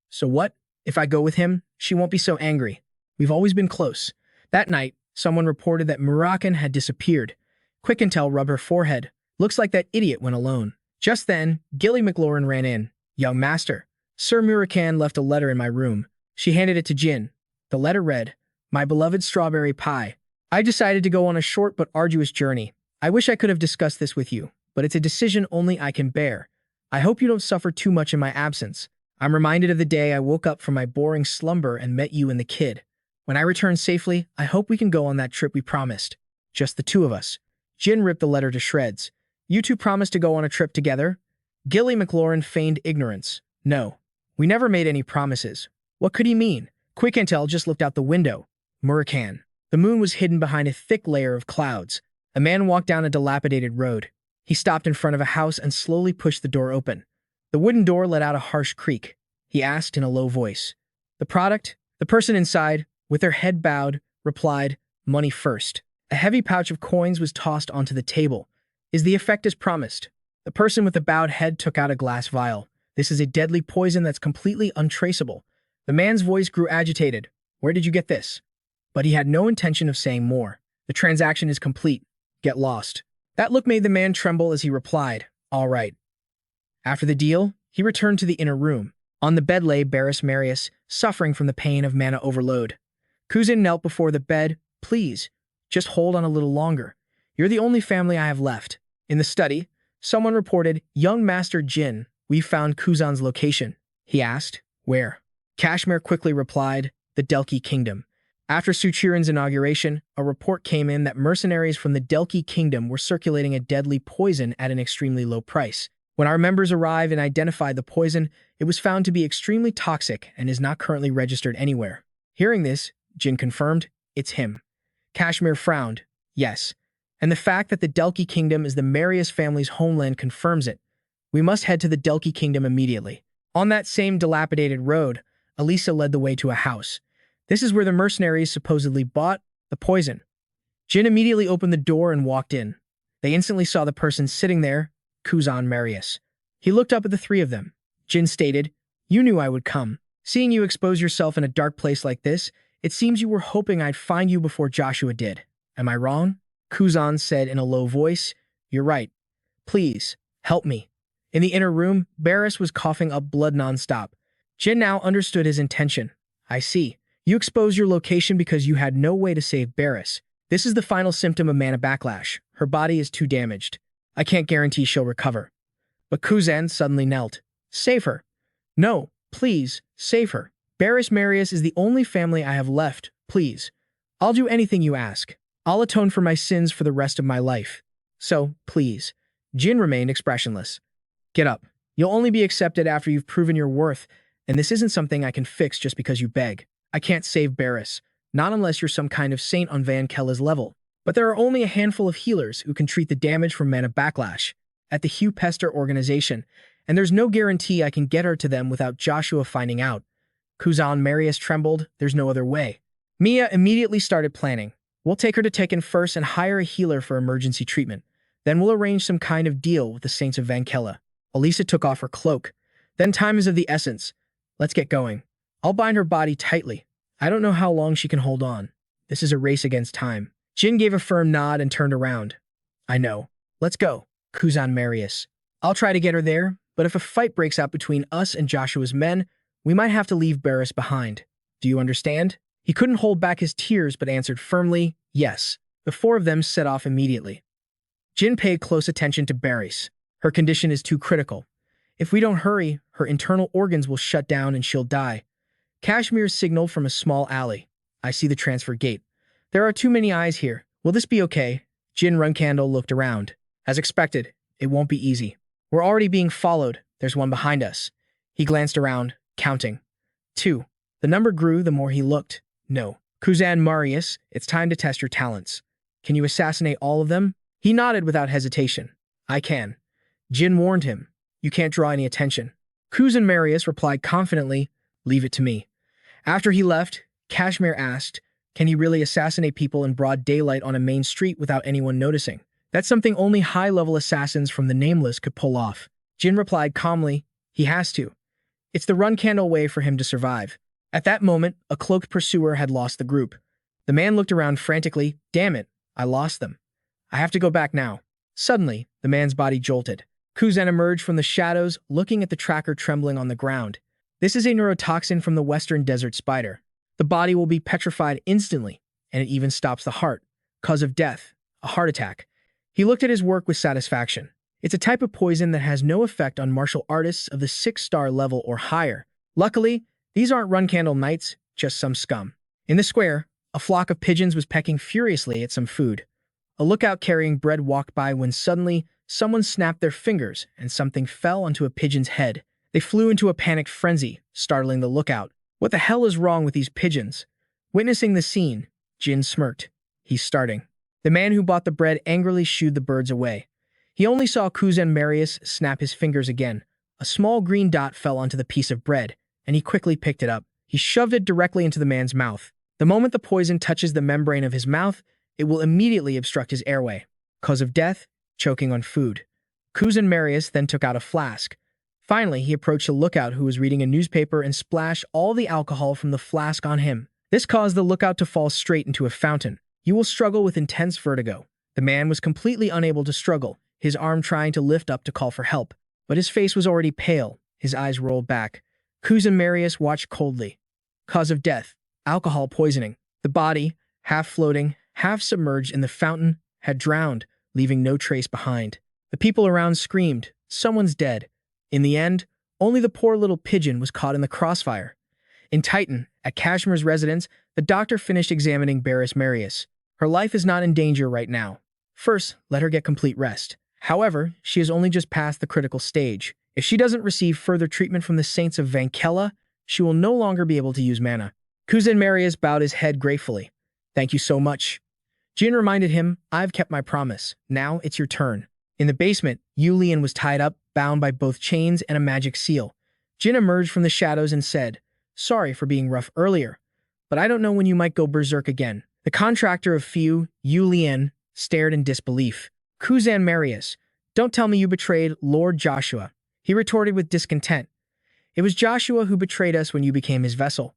So what? If I go with him, she won't be so angry. We've always been close. That night, someone reported that Murakan had disappeared. Quick-Intel rubbed her forehead. Looks like that idiot went alone. Just then, Gilly McLaurin ran in. Young master, Sir Murakan left a letter in my room. She handed it to Jin. The letter read, My beloved strawberry pie. I decided to go on a short but arduous journey. I wish I could have discussed this with you, but it's a decision only I can bear. I hope you don't suffer too much in my absence. I'm reminded of the day I woke up from my boring slumber and met you and the kid. When I return safely, I hope we can go on that trip we promised. Just the two of us. Jin ripped the letter to shreds. You two promised to go on a trip together? Gilly McLaurin feigned ignorance. No, we never made any promises. What could he mean? Quick Intel just looked out the window. Murakan. The moon was hidden behind a thick layer of clouds. A man walked down a dilapidated road. He stopped in front of a house and slowly pushed the door open. The wooden door let out a harsh creak. He asked in a low voice. The product? The person inside, with their head bowed, replied, Money first. A heavy pouch of coins was tossed onto the table. Is the effect as promised? The person with the bowed head took out a glass vial. This is a deadly poison that's completely untraceable. The man's voice grew agitated. Where did you get this? But he had no intention of saying more. The transaction is complete. Get lost. That look made the man tremble as he replied, All right. After the deal, he returned to the inner room. On the bed lay Barris Marius, suffering from the pain of mana overload. Kuzin knelt before the bed. Please, just hold on a little longer. You're the only family I have left. In the study, someone reported, Young Master Jin, we found Kuzan's location. He asked, Where? Kashmir quickly replied, The Delki Kingdom. After Suchirin's inauguration, a report came in that mercenaries from the Delki Kingdom were circulating a deadly poison at an extremely low price. When our members arrived and identified the poison, it was found to be extremely toxic and is not currently registered anywhere. Hearing this, Jin confirmed, It's him. Kashmir frowned. Yes. And the fact that the Delki Kingdom is the Marius family's homeland confirms it. We must head to the Delki Kingdom immediately. On that same dilapidated road, Elisa led the way to a house. This is where the mercenaries supposedly bought the poison. Jin immediately opened the door and walked in. They instantly saw the person sitting there, Kuzan Marius. He looked up at the three of them. Jin stated, You knew I would come. Seeing you expose yourself in a dark place like this, it seems you were hoping I'd find you before Joshua did. Am I wrong? Kuzan said in a low voice, You're right. Please, help me. In the inner room, Barris was coughing up blood nonstop. Jin now understood his intention. I see. You exposed your location because you had no way to save Barris. This is the final symptom of mana backlash. Her body is too damaged. I can't guarantee she'll recover. But Kuzan suddenly knelt. Save her. No, please, save her. Barris Marius is the only family I have left, please. I'll do anything you ask. I'll atone for my sins for the rest of my life. So, please. Jin remained expressionless. Get up. You'll only be accepted after you've proven your worth, and this isn't something I can fix just because you beg. I can't save Barris, not unless you're some kind of saint on Van Kella's level. But there are only a handful of healers who can treat the damage from mana backlash at the Hugh Pester organization, and there's no guarantee I can get her to them without Joshua finding out. Kuzan Marius trembled. There's no other way. Mia immediately started planning. We'll take her to Tekken first and hire a healer for emergency treatment. Then we'll arrange some kind of deal with the Saints of Van Kella. Elisa took off her cloak. Then time is of the essence. Let's get going. I'll bind her body tightly. I don't know how long she can hold on. This is a race against time. Jin gave a firm nod and turned around. I know. Let's go. Kuzan Marius. I'll try to get her there, but if a fight breaks out between us and Joshua's men, we might have to leave Barris behind. Do you understand? He couldn't hold back his tears but answered firmly, yes. The four of them set off immediately. Jin paid close attention to Barris. Her condition is too critical. If we don't hurry, her internal organs will shut down and she'll die. Kashmir signaled from a small alley. I see the transfer gate. There are too many eyes here. Will this be okay? Jin Runcandel looked around. As expected, it won't be easy. We're already being followed. There's one behind us. He glanced around, counting. 2. The number grew the more he looked. No. Kuzan Marius, it's time to test your talents. Can you assassinate all of them? He nodded without hesitation. I can. Jin warned him. You can't draw any attention. Kuzan Marius replied confidently, leave it to me. After he left, Kashmir asked, can he really assassinate people in broad daylight on a main street without anyone noticing? That's something only high-level assassins from the Nameless could pull off. Jin replied calmly, he has to. It's the Runcandel way for him to survive. At that moment, a cloaked pursuer had lost the group. The man looked around frantically. Damn it, I lost them. I have to go back now. Suddenly, the man's body jolted. Kuzan emerged from the shadows, looking at the tracker trembling on the ground. This is a neurotoxin from the western desert spider. The body will be petrified instantly, and it even stops the heart. Cause of death, a heart attack. He looked at his work with satisfaction. It's a type of poison that has no effect on martial artists of the 6-star level or higher. Luckily, these aren't Runcandel knights, just some scum. In the square, a flock of pigeons was pecking furiously at some food. A lookout carrying bread walked by when suddenly, someone snapped their fingers and something fell onto a pigeon's head. They flew into a panicked frenzy, startling the lookout. What the hell is wrong with these pigeons? Witnessing the scene, Jin smirked. He's starting. The man who bought the bread angrily shooed the birds away. He only saw Kuzan Marius snap his fingers again. A small green dot fell onto the piece of bread, and he quickly picked it up. He shoved it directly into the man's mouth. The moment the poison touches the membrane of his mouth, it will immediately obstruct his airway. Cause of death, choking on food. Kuzan Marius then took out a flask. Finally, he approached a lookout who was reading a newspaper and splashed all the alcohol from the flask on him. This caused the lookout to fall straight into a fountain. You will struggle with intense vertigo. The man was completely unable to struggle, his arm trying to lift up to call for help. But his face was already pale, his eyes rolled back. Kuzan Marius watched coldly. Cause of death, alcohol poisoning. The body, half floating, half submerged in the fountain, had drowned, leaving no trace behind. The people around screamed, someone's dead. In the end, only the poor little pigeon was caught in the crossfire. In Titan, at Kashmir's residence, the doctor finished examining Barris Marius. Her life is not in danger right now. First, let her get complete rest. However, she has only just passed the critical stage. If she doesn't receive further treatment from the Saints of Van Kella, she will no longer be able to use mana. Kuzan Marius bowed his head gratefully. Thank you so much. Jin reminded him, I've kept my promise. Now it's your turn. In the basement, Yulian was tied up, bound by both chains and a magic seal. Jin emerged from the shadows and said, sorry for being rough earlier, but I don't know when you might go berserk again. The contractor of Fiu, Yulian, stared in disbelief. Kuzan Marius, don't tell me you betrayed Lord Joshua. He retorted with discontent. It was Joshua who betrayed us when you became his vessel.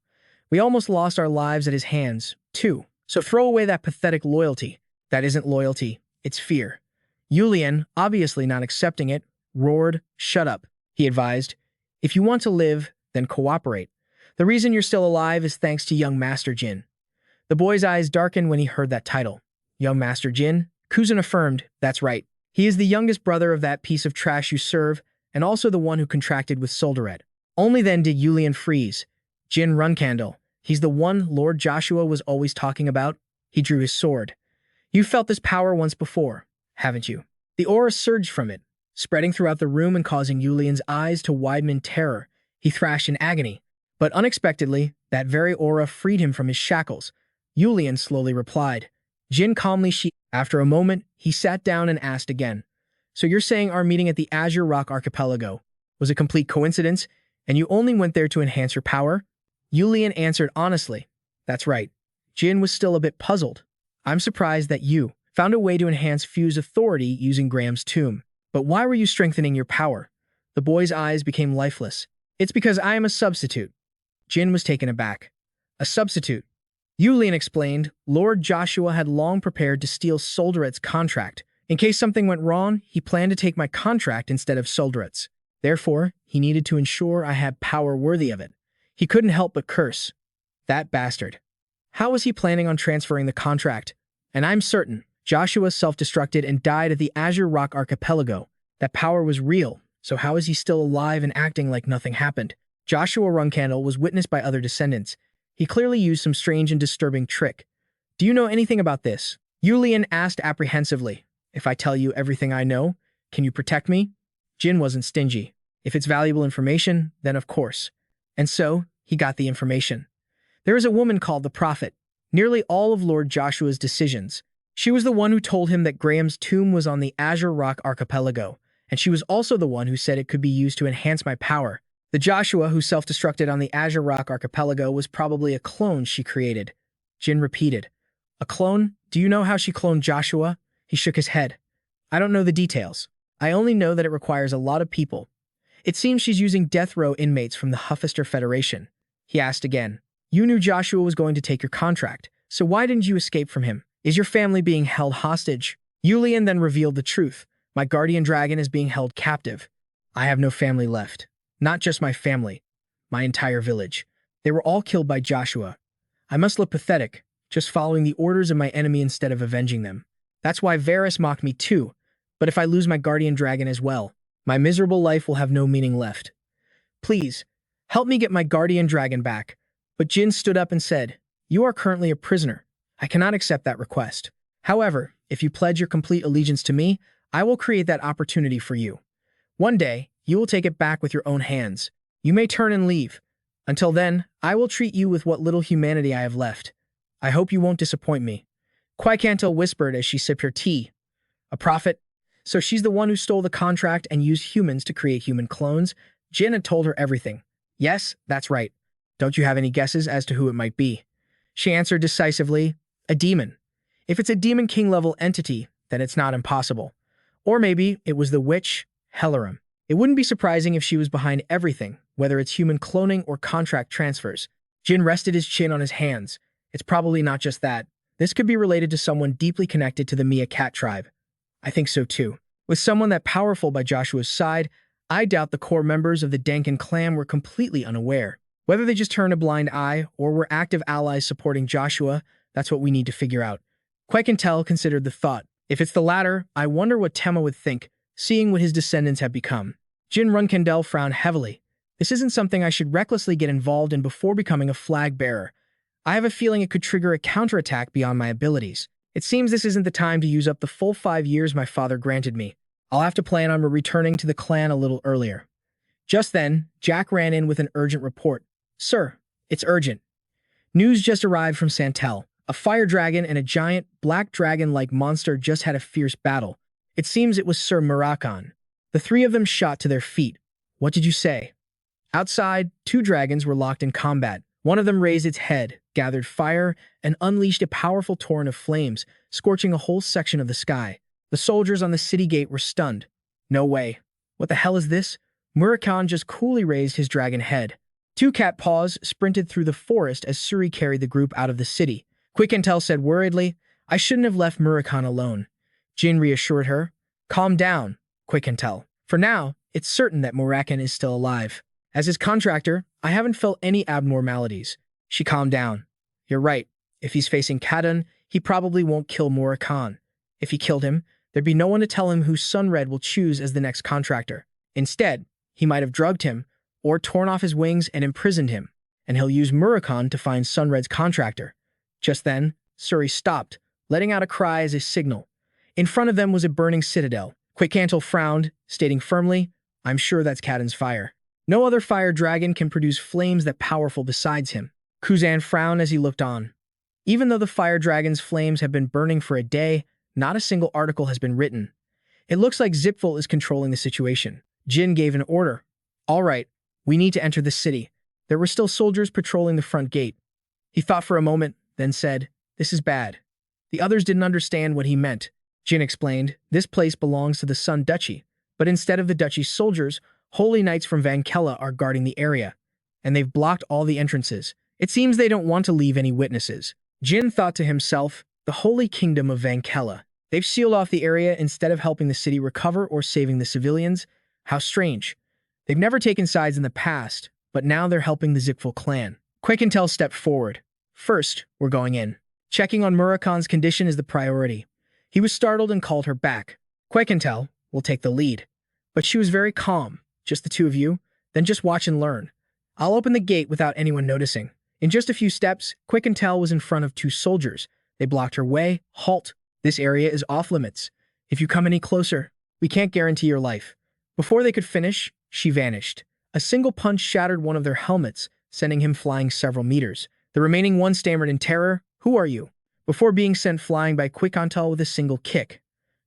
We almost lost our lives at his hands, too. So throw away that pathetic loyalty. That isn't loyalty, it's fear. Yulian, obviously not accepting it, roared, shut up. He advised, if you want to live, then cooperate. The reason you're still alive is thanks to young Master Jin. The boy's eyes darkened when he heard that title. Young Master Jin? Kuzan affirmed, that's right. He is the youngest brother of that piece of trash you serve, and also the one who contracted with Solderet. Only then did Yulian freeze. Jin Runcandel. He's the one Lord Joshua was always talking about. He drew his sword. You felt this power once before, haven't you? The aura surged from it, spreading throughout the room and causing Yulian's eyes to widen in terror. He thrashed in agony. But unexpectedly, that very aura freed him from his shackles. Yulian slowly replied. Jin calmly After a moment, he sat down and asked again. So you're saying our meeting at the Azure Rock Archipelago was a complete coincidence, and you only went there to enhance your power? Yulian answered honestly. That's right. Jin was still a bit puzzled. I'm surprised that you found a way to enhance Fu's authority using Graham's tomb. But why were you strengthening your power? The boy's eyes became lifeless. It's because I am a substitute. Jin was taken aback. A substitute? Yulian explained. Lord Joshua had long prepared to steal Solderet's contract. In case something went wrong, he planned to take my contract instead of Solderet's. Therefore, he needed to ensure I had power worthy of it. He couldn't help but curse. That bastard. How was he planning on transferring the contract? And I'm certain Joshua self-destructed and died at the Azure Rock Archipelago. That power was real, so how is he still alive and acting like nothing happened? Joshua Runcandel was witnessed by other descendants. He clearly used some strange and disturbing trick. Do you know anything about this? Yulian asked apprehensively. If I tell you everything I know, can you protect me? Jin wasn't stingy. If it's valuable information, then of course. And so, he got the information. There is a woman called the Prophet. Nearly all of Lord Joshua's decisions. She was the one who told him that Graham's tomb was on the Azure Rock Archipelago, and she was also the one who said it could be used to enhance my power. The Joshua who self-destructed on the Azure Rock Archipelago was probably a clone she created. Jin repeated. A clone? Do you know how she cloned Joshua? He shook his head. I don't know the details. I only know that it requires a lot of people. It seems she's using death row inmates from the Huffister Federation. He asked again. You knew Joshua was going to take your contract, so why didn't you escape from him? Is your family being held hostage? Yulian then revealed the truth. My guardian dragon is being held captive. I have no family left. Not just my family. My entire village. They were all killed by Joshua. I must look pathetic, just following the orders of my enemy instead of avenging them. That's why Varys mocked me too. But if I lose my guardian dragon as well, my miserable life will have no meaning left. Please, help me get my guardian dragon back. But Jin stood up and said, You are currently a prisoner. I cannot accept that request. However, if you pledge your complete allegiance to me, I will create that opportunity for you. One day, you will take it back with your own hands. You may turn and leave. Until then, I will treat you with what little humanity I have left. I hope you won't disappoint me. Quaicantel whispered as she sipped her tea. A prophet? So she's the one who stole the contract and used humans to create human clones? Jin had told her everything. Yes, that's right. Don't you have any guesses as to who it might be? She answered decisively, a demon. If it's a Demon King-level entity, then it's not impossible. Or maybe it was the witch, Hellerim. It wouldn't be surprising if she was behind everything, whether it's human cloning or contract transfers. Jin rested his chin on his hands. It's probably not just that. This could be related to someone deeply connected to the Mia cat tribe. I think so too. With someone that powerful by Joshua's side, I doubt the core members of the Denkin clan were completely unaware. Whether they just turned a blind eye or were active allies supporting Joshua, that's what we need to figure out. Quaicantel considered the thought. If it's the latter, I wonder what Tema would think, seeing what his descendants have become. Jin Runcandel frowned heavily. This isn't something I should recklessly get involved in before becoming a flag bearer. I have a feeling it could trigger a counterattack beyond my abilities. It seems this isn't the time to use up the full 5 years my father granted me. I'll have to plan on returning to the clan a little earlier. Just then, Jack ran in with an urgent report. Sir, it's urgent. News just arrived from Santel. A fire dragon and a giant, black dragon-like monster just had a fierce battle. It seems it was Sir Murakan. The three of them shot to their feet. What did you say? Outside, 2 dragons were locked in combat. One of them raised its head, gathered fire, and unleashed a powerful torrent of flames, scorching a whole section of the sky. The soldiers on the city gate were stunned. No way. What the hell is this? Murakan just coolly raised his dragon head. 2 cat paws sprinted through the forest as Suri carried the group out of the city. Quaicantel said worriedly, I shouldn't have left Murakan alone. Jin reassured her. Calm down, Quaicantel. For now, it's certain that Murakan is still alive. As his contractor, I haven't felt any abnormalities. She calmed down. You're right. If he's facing Kadun, he probably won't kill Murakan. If he killed him, there'd be no one to tell him who Sunred will choose as the next contractor. Instead, he might have drugged him, or torn off his wings and imprisoned him, and he'll use Murakan to find Sunred's contractor. Just then, Suri stopped, letting out a cry as a signal. In front of them was a burning citadel. Quickcantle frowned, stating firmly, I'm sure that's Kadun's fire. No other fire dragon can produce flames that powerful besides him. Kuzan frowned as he looked on. Even though the fire dragon's flames have been burning for a day, not a single article has been written. It looks like Zipful is controlling the situation. Jin gave an order. All right, we need to enter the city. There were still soldiers patrolling the front gate. He thought for a moment, then said, This is bad. The others didn't understand what he meant. Jin explained, This place belongs to the Sun Duchy, but instead of the duchy's soldiers, holy knights from Vankella are guarding the area, and they've blocked all the entrances. It seems they don't want to leave any witnesses. Jin thought to himself, the holy kingdom of Vankella. They've sealed off the area instead of helping the city recover or saving the civilians. How strange. They've never taken sides in the past, but now they're helping the Zipful clan. Quickcantle stepped forward. First, we're going in. Checking on Murakan's condition is the priority. He was startled and called her back. Quickcantle will take the lead. But she was very calm. Just the two of you? Then just watch and learn. I'll open the gate without anyone noticing. In just a few steps, Quickcantle was in front of two soldiers. They blocked her way. Halt. This area is off limits. If you come any closer, we can't guarantee your life. Before they could finish, she vanished. A single punch shattered one of their helmets, sending him flying several meters. The remaining one stammered in terror, Who are you? Before being sent flying by Quickcantle with a single kick.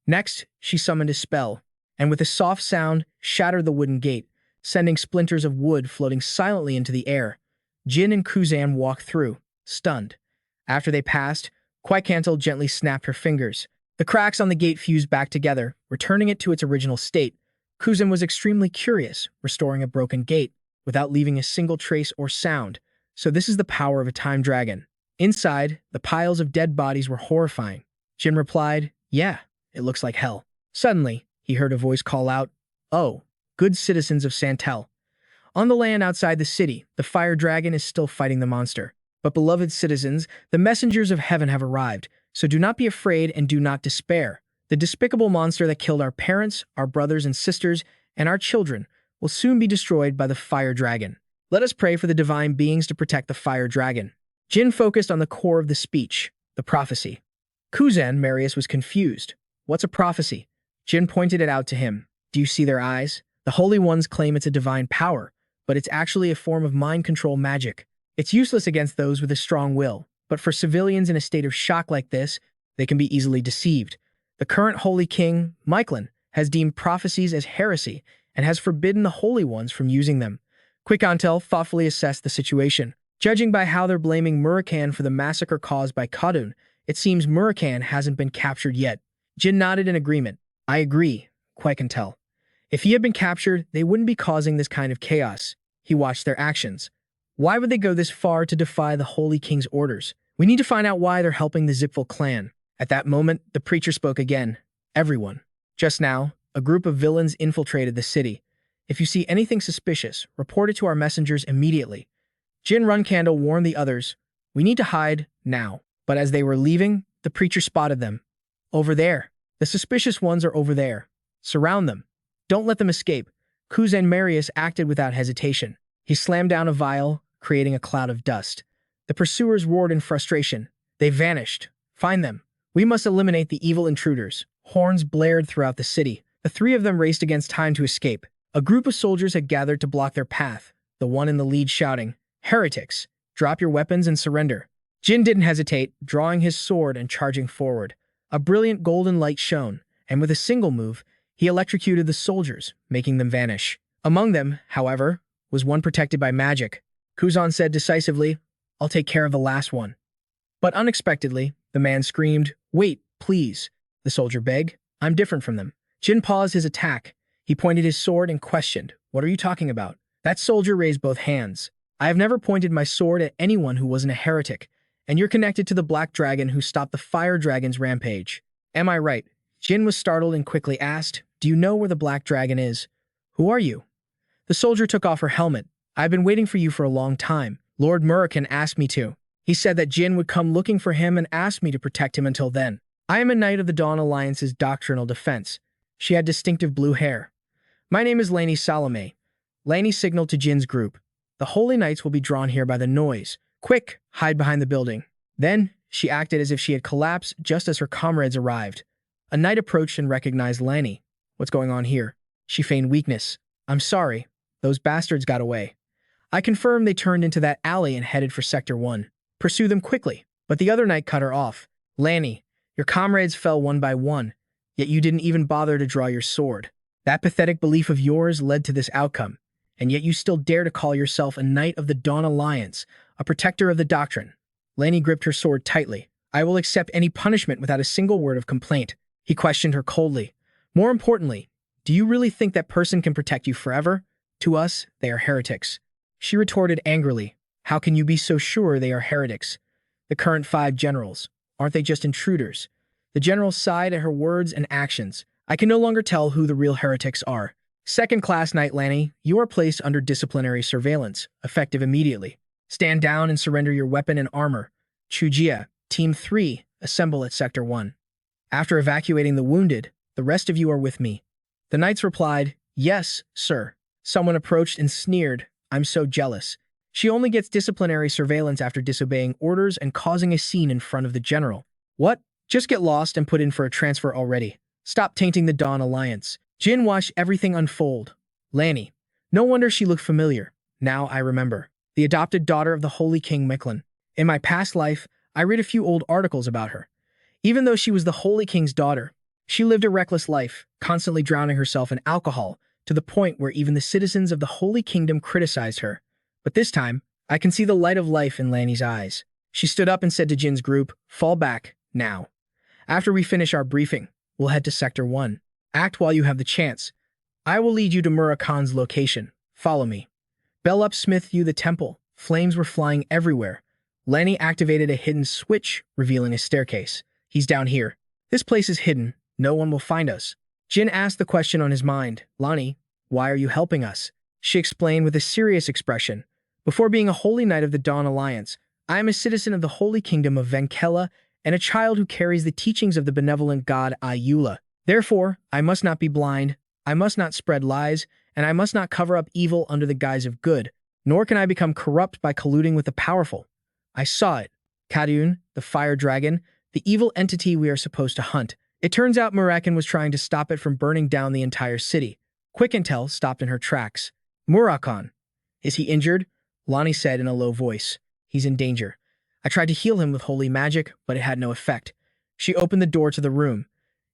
Next, she summoned a spell, and with a soft sound, shattered the wooden gate, sending splinters of wood floating silently into the air. Jin and Kuzan walked through, stunned. After they passed, Quickcantle gently snapped her fingers. The cracks on the gate fused back together, returning it to its original state. Kuzan was extremely curious, restoring a broken gate, without leaving a single trace or sound. So this is the power of a time dragon. Inside, the piles of dead bodies were horrifying. Jin replied, Yeah, it looks like hell. Suddenly, he heard a voice call out, Oh, good citizens of Santel. On the land outside the city, the fire dragon is still fighting the monster. But beloved citizens, the messengers of heaven have arrived, so do not be afraid and do not despair. The despicable monster that killed our parents, our brothers and sisters, and our children will soon be destroyed by the fire dragon. Let us pray for the divine beings to protect the fire dragon. Jin focused on the core of the speech, the prophecy. Kuzan Marius was confused. What's a prophecy? Jin pointed it out to him. Do you see their eyes? The holy ones claim it's a divine power, but it's actually a form of mind control magic. It's useless against those with a strong will, but for civilians in a state of shock like this, they can be easily deceived. The current Holy King, Murakan, has deemed prophecies as heresy and has forbidden the Holy Ones from using them. Quickcantle thoughtfully assessed the situation. Judging by how they're blaming Murakan for the massacre caused by Kadun, it seems Murakan hasn't been captured yet. Jin nodded in agreement. I agree, Quickcantle. If he had been captured, they wouldn't be causing this kind of chaos. He watched their actions. Why would they go this far to defy the Holy King's orders? We need to find out why they're helping the Zipful clan. At that moment, the preacher spoke again. Everyone. Just now, a group of villains infiltrated the city. If you see anything suspicious, report it to our messengers immediately. Jin Runcandel warned the others, We need to hide, now. But as they were leaving, the preacher spotted them. Over there. The suspicious ones are over there. Surround them. Don't let them escape. Kuzan Marius acted without hesitation. He slammed down a vial, creating a cloud of dust. The pursuers roared in frustration. They vanished. Find them. We must eliminate the evil intruders. Horns blared throughout the city. The three of them raced against time to escape. A group of soldiers had gathered to block their path, the one in the lead shouting, Heretics, drop your weapons and surrender. Jin didn't hesitate, drawing his sword and charging forward. A brilliant golden light shone, and with a single move, he electrocuted the soldiers, making them vanish. Among them, however, was one protected by magic. Kuzan said decisively, I'll take care of the last one. But unexpectedly, the man screamed, Wait, please. The soldier begged, I'm different from them. Jin paused his attack. He pointed his sword and questioned, What are you talking about? That soldier raised both hands. I have never pointed my sword at anyone who wasn't a heretic, and you're connected to the black dragon who stopped the fire dragon's rampage. Am I right? Jin was startled and quickly asked, Do you know where the black dragon is? Who are you? The soldier took off her helmet, I've been waiting for you for a long time. Lord Murakan asked me to. He said that Jin would come looking for him and asked me to protect him until then. I am a knight of the Dawn Alliance's doctrinal defense. She had distinctive blue hair. My name is Laney Salome. Laney signaled to Jin's group. The Holy Knights will be drawn here by the noise. Quick, hide behind the building. Then, she acted as if she had collapsed just as her comrades arrived. A knight approached and recognized Laney. What's going on here? She feigned weakness. I'm sorry. Those bastards got away. I confirmed they turned into that alley and headed for Sector 1. Pursue them quickly. But the other knight cut her off. Laney, your comrades fell one by one, yet you didn't even bother to draw your sword. That pathetic belief of yours led to this outcome, and yet you still dare to call yourself a knight of the Dawn Alliance, a protector of the doctrine. Laney gripped her sword tightly. I will accept any punishment without a single word of complaint. He questioned her coldly. More importantly, do you really think that person can protect you forever? To us, they are heretics. She retorted angrily. How can you be so sure they are heretics? The current 5 generals, aren't they just intruders? The general sighed at her words and actions. I can no longer tell who the real heretics are. Second-class Knight Laney, you are placed under disciplinary surveillance, effective immediately. Stand down and surrender your weapon and armor. Chujia, Team 3, assemble at Sector 1. After evacuating the wounded, the rest of you are with me. The knights replied, Yes, sir. Someone approached and sneered, I'm so jealous. She only gets disciplinary surveillance after disobeying orders and causing a scene in front of the general. What? Just get lost and put in for a transfer already. Stop tainting the Dawn Alliance. Jin watched everything unfold. Laney. No wonder she looked familiar. Now I remember. The adopted daughter of the Holy King Miklin. In my past life, I read a few old articles about her. Even though she was the Holy King's daughter, she lived a reckless life, constantly drowning herself in alcohol, to the point where even the citizens of the Holy Kingdom criticized her. But this time, I can see the light of life in Laney's eyes. She stood up and said to Jin's group, Fall back, now. After we finish our briefing, we'll head to Sector 1. Act while you have the chance. I will lead you to Murakan's location. Follow me. Bell up Smith you the temple. Flames were flying everywhere. Laney activated a hidden switch, revealing a staircase. He's down here. This place is hidden. No one will find us. Jin asked the question on his mind. Laney, why are you helping us? She explained with a serious expression. Before being a Holy Knight of the Dawn Alliance, I am a citizen of the Holy Kingdom of Venkela and a child who carries the teachings of the benevolent god Ayula. Therefore, I must not be blind, I must not spread lies, and I must not cover up evil under the guise of good, nor can I become corrupt by colluding with the powerful. I saw it. Kadun, the fire dragon, the evil entity we are supposed to hunt. It turns out Murakan was trying to stop it from burning down the entire city. Quick intel stopped in her tracks. Murakan. Is he injured? Laney said in a low voice. He's in danger. I tried to heal him with holy magic, but it had no effect. She opened the door to the room.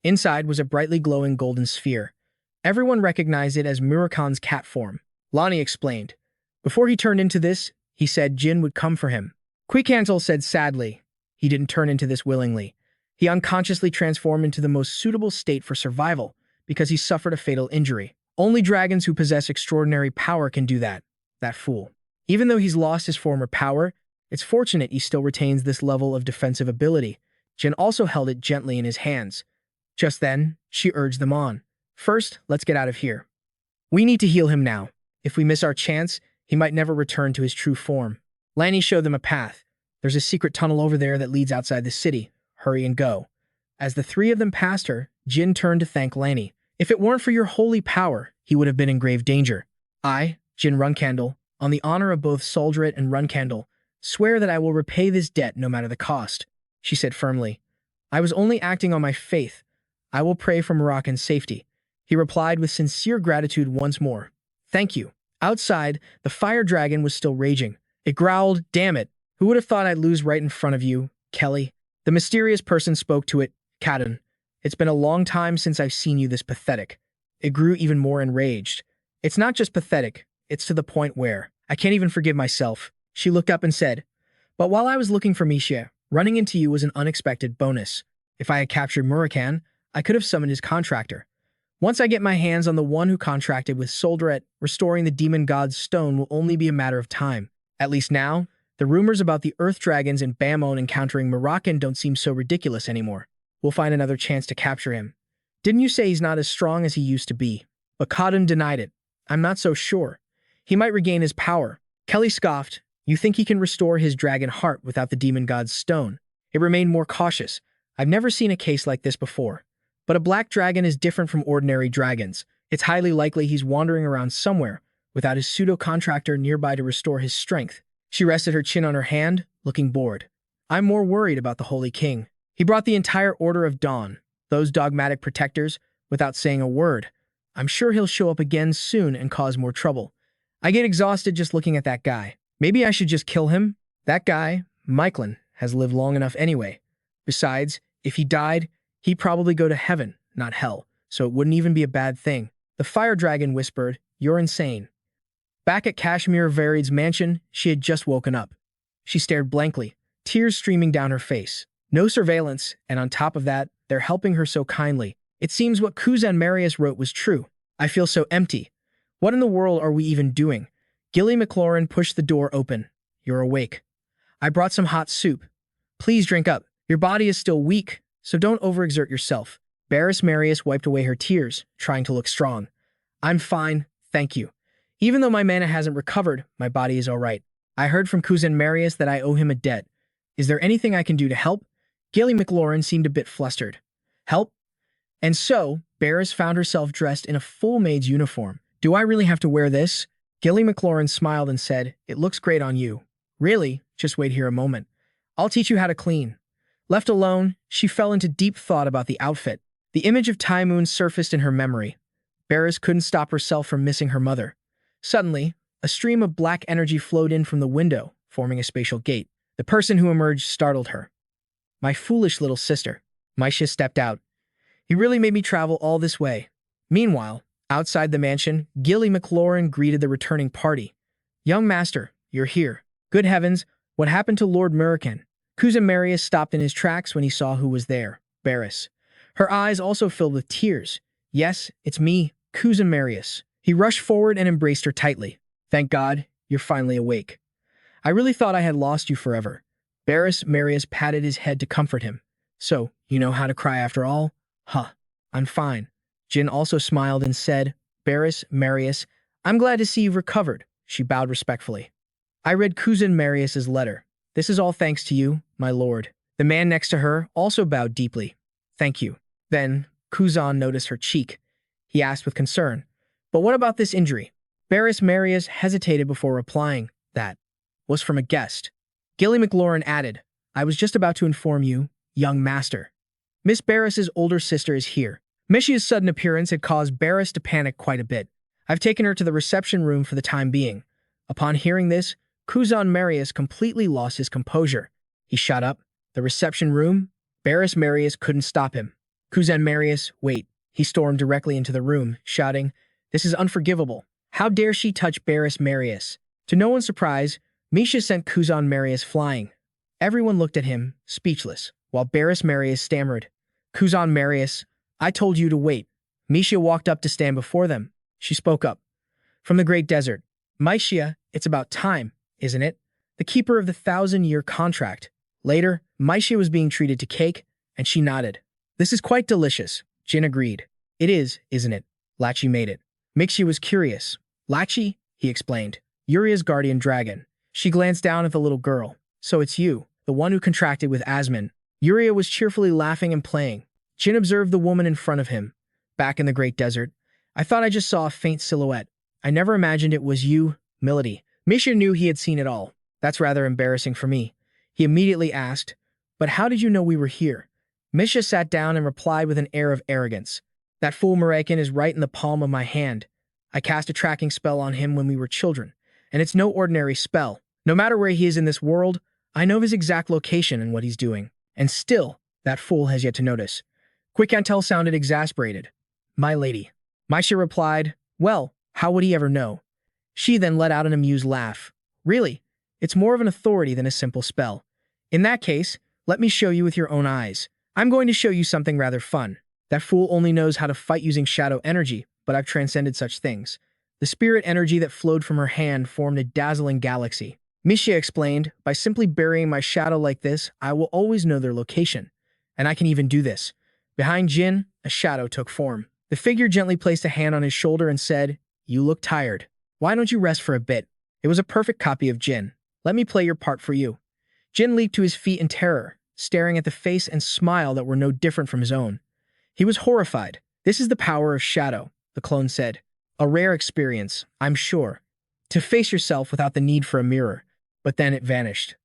Inside was a brightly glowing golden sphere. Everyone recognized it as Murakan's cat form. Laney explained. Before he turned into this, he said Jin would come for him. Quikantel said sadly. He didn't turn into this willingly. He unconsciously transformed into the most suitable state for survival because he suffered a fatal injury. Only dragons who possess extraordinary power can do that. That fool. Even though he's lost his former power, it's fortunate he still retains this level of defensive ability. Jin also held it gently in his hands. Just then, she urged them on. First, let's get out of here. We need to heal him now. If we miss our chance, he might never return to his true form. Laney showed them a path. There's a secret tunnel over there that leads outside the city. Hurry and go. As the 3 of them passed her, Jin turned to thank Laney. If it weren't for your holy power, he would have been in grave danger. I, Jin Runcandel, on the honor of both Solderet and Runcandel, swear that I will repay this debt no matter the cost, she said firmly. I was only acting on my faith. I will pray for Murakan's safety. He replied with sincere gratitude once more. Thank you. Outside, the fire dragon was still raging. It growled, Damn it, who would have thought I'd lose right in front of you, Kelly? The mysterious person spoke to it, Kadun. It's been a long time since I've seen you this pathetic. It grew even more enraged. It's not just pathetic, it's to the point where I can't even forgive myself. She looked up and said, But while I was looking for Misha, running into you was an unexpected bonus. If I had captured Murakan, I could have summoned his contractor. Once I get my hands on the one who contracted with Solderet, restoring the demon god's stone will only be a matter of time. At least now, the rumors about the earth dragons and Bamon encountering Murakan don't seem so ridiculous anymore. We'll find another chance to capture him. Didn't you say he's not as strong as he used to be? But Kadun denied it. I'm not so sure. he might regain his power. Kelly scoffed. You think he can restore his dragon heart without the demon god's stone? It remained more cautious. I've never seen a case like this before. But a black dragon is different from ordinary dragons. It's highly likely he's wandering around somewhere, without his pseudo-contractor nearby to restore his strength. She rested her chin on her hand, looking bored. I'm more worried about the Holy King. He brought the entire Order of Dawn, those dogmatic protectors, without saying a word. I'm sure he'll show up again soon and cause more trouble. I get exhausted just looking at that guy. Maybe I should just kill him? That guy, Michelin, has lived long enough anyway. Besides, if he died, he'd probably go to heaven, not hell, so it wouldn't even be a bad thing. The fire dragon whispered, You're insane. Back at Kashmir Varied's mansion, she had just woken up. She stared blankly, tears streaming down her face. No surveillance, and on top of that, they're helping her so kindly. It seems what Kuzan Marius wrote was true. I feel so empty. What in the world are we even doing? Gilly McLaurin pushed the door open. You're awake. I brought some hot soup. Please drink up. Your body is still weak, so don't overexert yourself. Barris Marius wiped away her tears, trying to look strong. I'm fine, thank you. Even though my mana hasn't recovered, my body is all right. I heard from Kuzan Marius that I owe him a debt. Is there anything I can do to help? Gilly McLaurin seemed a bit flustered. Help? And so, Barris found herself dressed in a full maid's uniform. Do I really have to wear this? Gilly McLaurin smiled and said, It looks great on you. Really? Just wait here a moment. I'll teach you how to clean. Left alone, she fell into deep thought about the outfit. The image of Tai Moon surfaced in her memory. Barris couldn't stop herself from missing her mother. Suddenly, a stream of black energy flowed in from the window, forming a spatial gate. The person who emerged startled her. My foolish little sister. Maisha stepped out. He really made me travel all this way. Meanwhile, outside the mansion, Gilly McLaurin greeted the returning party. Young master, you're here. Good heavens, what happened to Lord Murakan? Kuzan Marius stopped in his tracks when he saw who was there. Barris. Her eyes also filled with tears. Yes, it's me, Kuzan Marius. He rushed forward and embraced her tightly. Thank God, you're finally awake. I really thought I had lost you forever. Barris Marius patted his head to comfort him. So, you know how to cry after all? Huh, I'm fine. Jin also smiled and said, Barris Marius, I'm glad to see you've recovered. She bowed respectfully. I read Kuzan Marius's letter. This is all thanks to you, my lord. The man next to her also bowed deeply. Thank you. Then, Kuzan noticed her cheek. He asked with concern, But what about this injury? Barris Marius hesitated before replying. That was from a guest. Gilly McLaurin added, I was just about to inform you, young master. Miss Barris's older sister is here. Mishia's sudden appearance had caused Barris to panic quite a bit. I've taken her to the reception room for the time being. Upon hearing this, Kuzan Marius completely lost his composure. He shot up. The reception room? Barris Marius couldn't stop him. Kuzan Marius, wait. He stormed directly into the room, shouting, This is unforgivable. How dare she touch Barris Marius? To no one's surprise, Misha sent Kuzan Marius flying. Everyone looked at him, speechless, while Barris Marius stammered, Kuzan Marius, I told you to wait. Misha walked up to stand before them. She spoke up. From the great desert. Misha, it's about time, isn't it? The keeper of the 1,000-year contract. Later, Misha was being treated to cake, and she nodded. This is quite delicious, Jin agreed. It is, isn't it? Lachi made it. Mixia was curious. Lachi, he explained. Uria's guardian dragon. She glanced down at the little girl. So it's you, the one who contracted with Asmin. Uria was cheerfully laughing and playing. Jin observed the woman in front of him. Back in the great desert. I thought I just saw a faint silhouette. I never imagined it was you, Milady. Misha knew he had seen it all. That's rather embarrassing for me. He immediately asked, But how did you know we were here? Misha sat down and replied with an air of arrogance. That fool Murakan is right in the palm of my hand. I cast a tracking spell on him when we were children, and it's no ordinary spell. No matter where he is in this world, I know his exact location and what he's doing. And still, that fool has yet to notice. Quick Antel sounded exasperated. My lady. Misha replied, Well, how would he ever know? She then let out an amused laugh. Really, it's more of an authority than a simple spell. In that case, let me show you with your own eyes. I'm going to show you something rather fun. That fool only knows how to fight using shadow energy, but I've transcended such things. The spirit energy that flowed from her hand formed a dazzling galaxy. Misha explained, By simply burying my shadow like this, I will always know their location. And I can even do this. Behind Jin, a shadow took form. The figure gently placed a hand on his shoulder and said, You look tired. Why don't you rest for a bit? It was a perfect copy of Jin. Let me play your part for you. Jin leaped to his feet in terror, staring at the face and smile that were no different from his own. He was horrified. This is the power of shadow, the clone said. A rare experience, I'm sure. To face yourself without the need for a mirror. But then it vanished.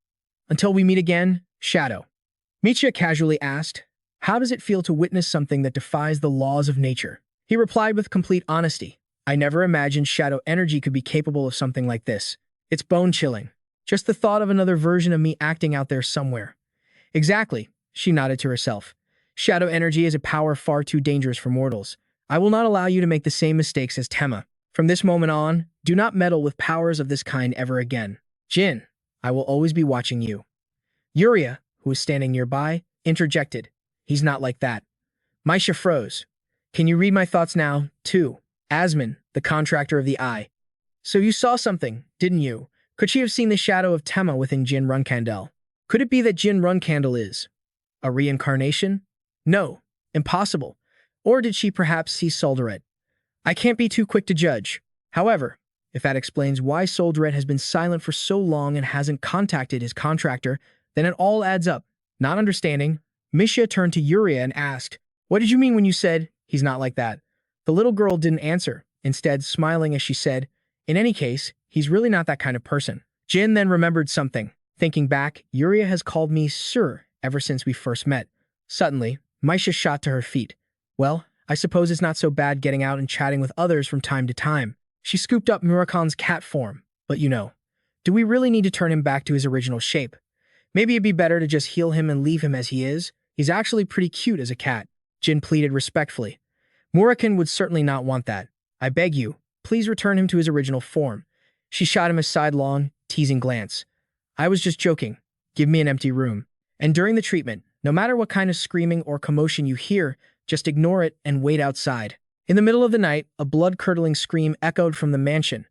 Until we meet again, Shadow. Michia casually asked, how does it feel to witness something that defies the laws of nature? He replied with complete honesty. I never imagined shadow energy could be capable of something like this. It's bone-chilling. Just the thought of another version of me acting out there somewhere. Exactly, she nodded to herself. Shadow energy is a power far too dangerous for mortals. I will not allow you to make the same mistakes as Tema. From this moment on, do not meddle with powers of this kind ever again. Jin, I will always be watching you. Yuria, who was standing nearby, interjected. He's not like that. Maisha froze. Can you read my thoughts now, too? Asman, the contractor of the Eye. So you saw something, didn't you? Could she have seen the shadow of Tema within Jin Runcandel? Could it be that Jin Runcandel is a reincarnation? No, impossible. Or did she perhaps see Solderet? I can't be too quick to judge. However, if that explains why Solderet has been silent for so long and hasn't contacted his contractor, then it all adds up. Not understanding, Misha turned to Yuria and asked, what did you mean when you said, he's not like that? The little girl didn't answer, instead smiling as she said, in any case, he's really not that kind of person. Jin then remembered something. Thinking back, Yuria has called me Sir ever since we first met. Suddenly, Maisha shot to her feet. Well, I suppose it's not so bad getting out and chatting with others from time to time. She scooped up Murakan's cat form, but do we really need to turn him back to his original shape? Maybe it'd be better to just heal him and leave him as he is. He's actually pretty cute as a cat, Jin pleaded respectfully. Murakan would certainly not want that. I beg you, please return him to his original form. She shot him a sidelong, teasing glance. I was just joking. Give me an empty room. And during the treatment, no matter what kind of screaming or commotion you hear, just ignore it and wait outside. In the middle of the night, a blood-curdling scream echoed from the mansion.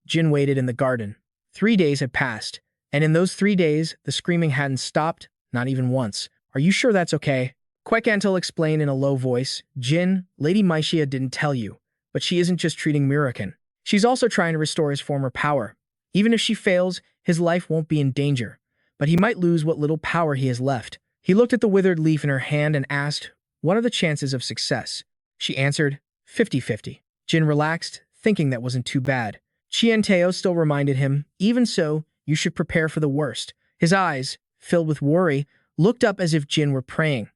Jin waited in the garden. 3 days had passed, and in those 3 days, the screaming hadn't stopped, not even once. Are you sure that's okay? Quekantel explained in a low voice, Jin, Lady Maishia didn't tell you, but she isn't just treating Murakan. She's also trying to restore his former power. Even if she fails, his life won't be in danger, but he might lose what little power he has left. He looked at the withered leaf in her hand and asked, what are the chances of success? She answered, 50-50. Jin relaxed, thinking that wasn't too bad. Chienteo still reminded him, even so, you should prepare for the worst. His eyes, filled with worry, looked up as if Jin were praying.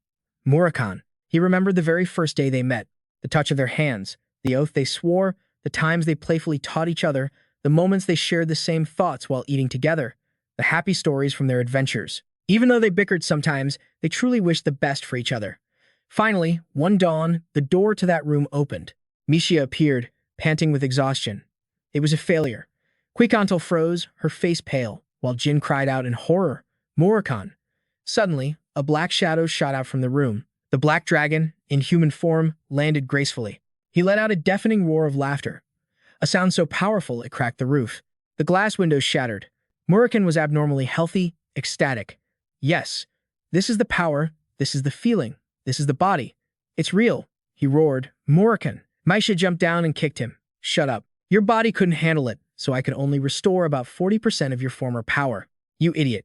Murakan. He remembered the very first day they met, the touch of their hands, the oath they swore, the times they playfully taught each other, the moments they shared the same thoughts while eating together, the happy stories from their adventures. Even though they bickered sometimes, they truly wished the best for each other. Finally, one dawn, the door to that room opened. Mishia appeared, panting with exhaustion. It was a failure. Quekantel froze, her face pale, while Jin cried out in horror, Murakan. Suddenly, a black shadow shot out from the room. The black dragon, in human form, landed gracefully. He let out a deafening roar of laughter, a sound so powerful it cracked the roof. The glass windows shattered. Murakan was abnormally healthy, ecstatic. Yes, this is the power, this is the feeling, this is the body. It's real, he roared. Murakan. Maisha jumped down and kicked him. Shut up. Your body couldn't handle it, so I could only restore about 40% of your former power. You idiot.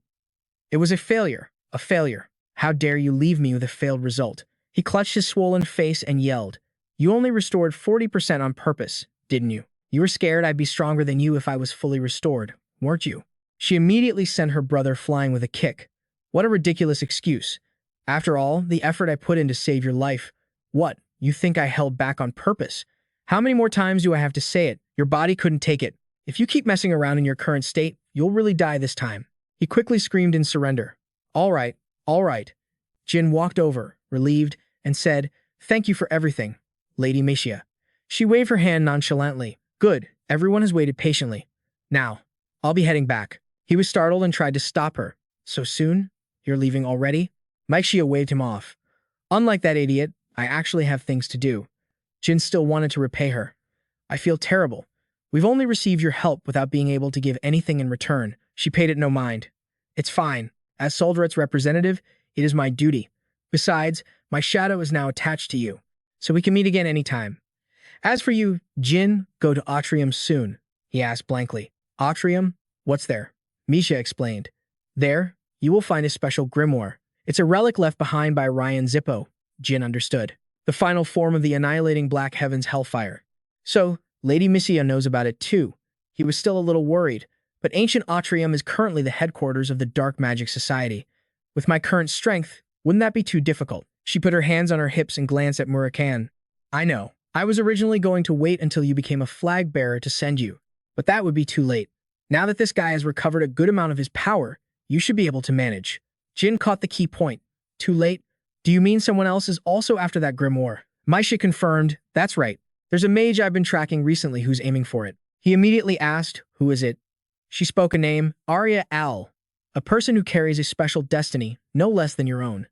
It was a failure. A failure. How dare you leave me with a failed result? He clutched his swollen face and yelled. You only restored 40% on purpose, didn't you? You were scared I'd be stronger than you if I was fully restored, weren't you? She immediately sent her brother flying with a kick. What a ridiculous excuse. After all, the effort I put in to save your life. What, you think I held back on purpose? How many more times do I have to say it? Your body couldn't take it. If you keep messing around in your current state, you'll really die this time. He quickly screamed in surrender. All right, all right. Jin walked over, relieved, and said, thank you for everything, Lady Mishia. She waved her hand nonchalantly. Good, everyone has waited patiently. Now, I'll be heading back. He was startled and tried to stop her. So soon? You're leaving already? Mishia waved him off. Unlike that idiot, I actually have things to do. Jin still wanted to repay her. I feel terrible. We've only received your help without being able to give anything in return. She paid it no mind. It's fine. As Solderet's representative, it is my duty. Besides, my shadow is now attached to you, so we can meet again anytime. As for you, Jin, go to Atrium soon. he asked blankly. Atrium? What's there? Misha explained. There, you will find a special grimoire. It's a relic left behind by Ryan Zippo. Jin understood. The final form of the annihilating Black Heaven's hellfire. So, Lady Missia knows about it too. He was still a little worried, but ancient Atrium is currently the headquarters of the Dark Magic Society. With my current strength, wouldn't that be too difficult? She put her hands on her hips and glanced at Murakan. I know. I was originally going to wait until you became a flag bearer to send you, but that would be too late. Now that this guy has recovered a good amount of his power, you should be able to manage. Jin caught the key point. Too late? Do you mean someone else is also after that grimoire? Misha confirmed, that's right. There's a mage I've been tracking recently who's aiming for it. He immediately asked, who is it? She spoke a name, Arya Al, a person who carries a special destiny, no less than your own.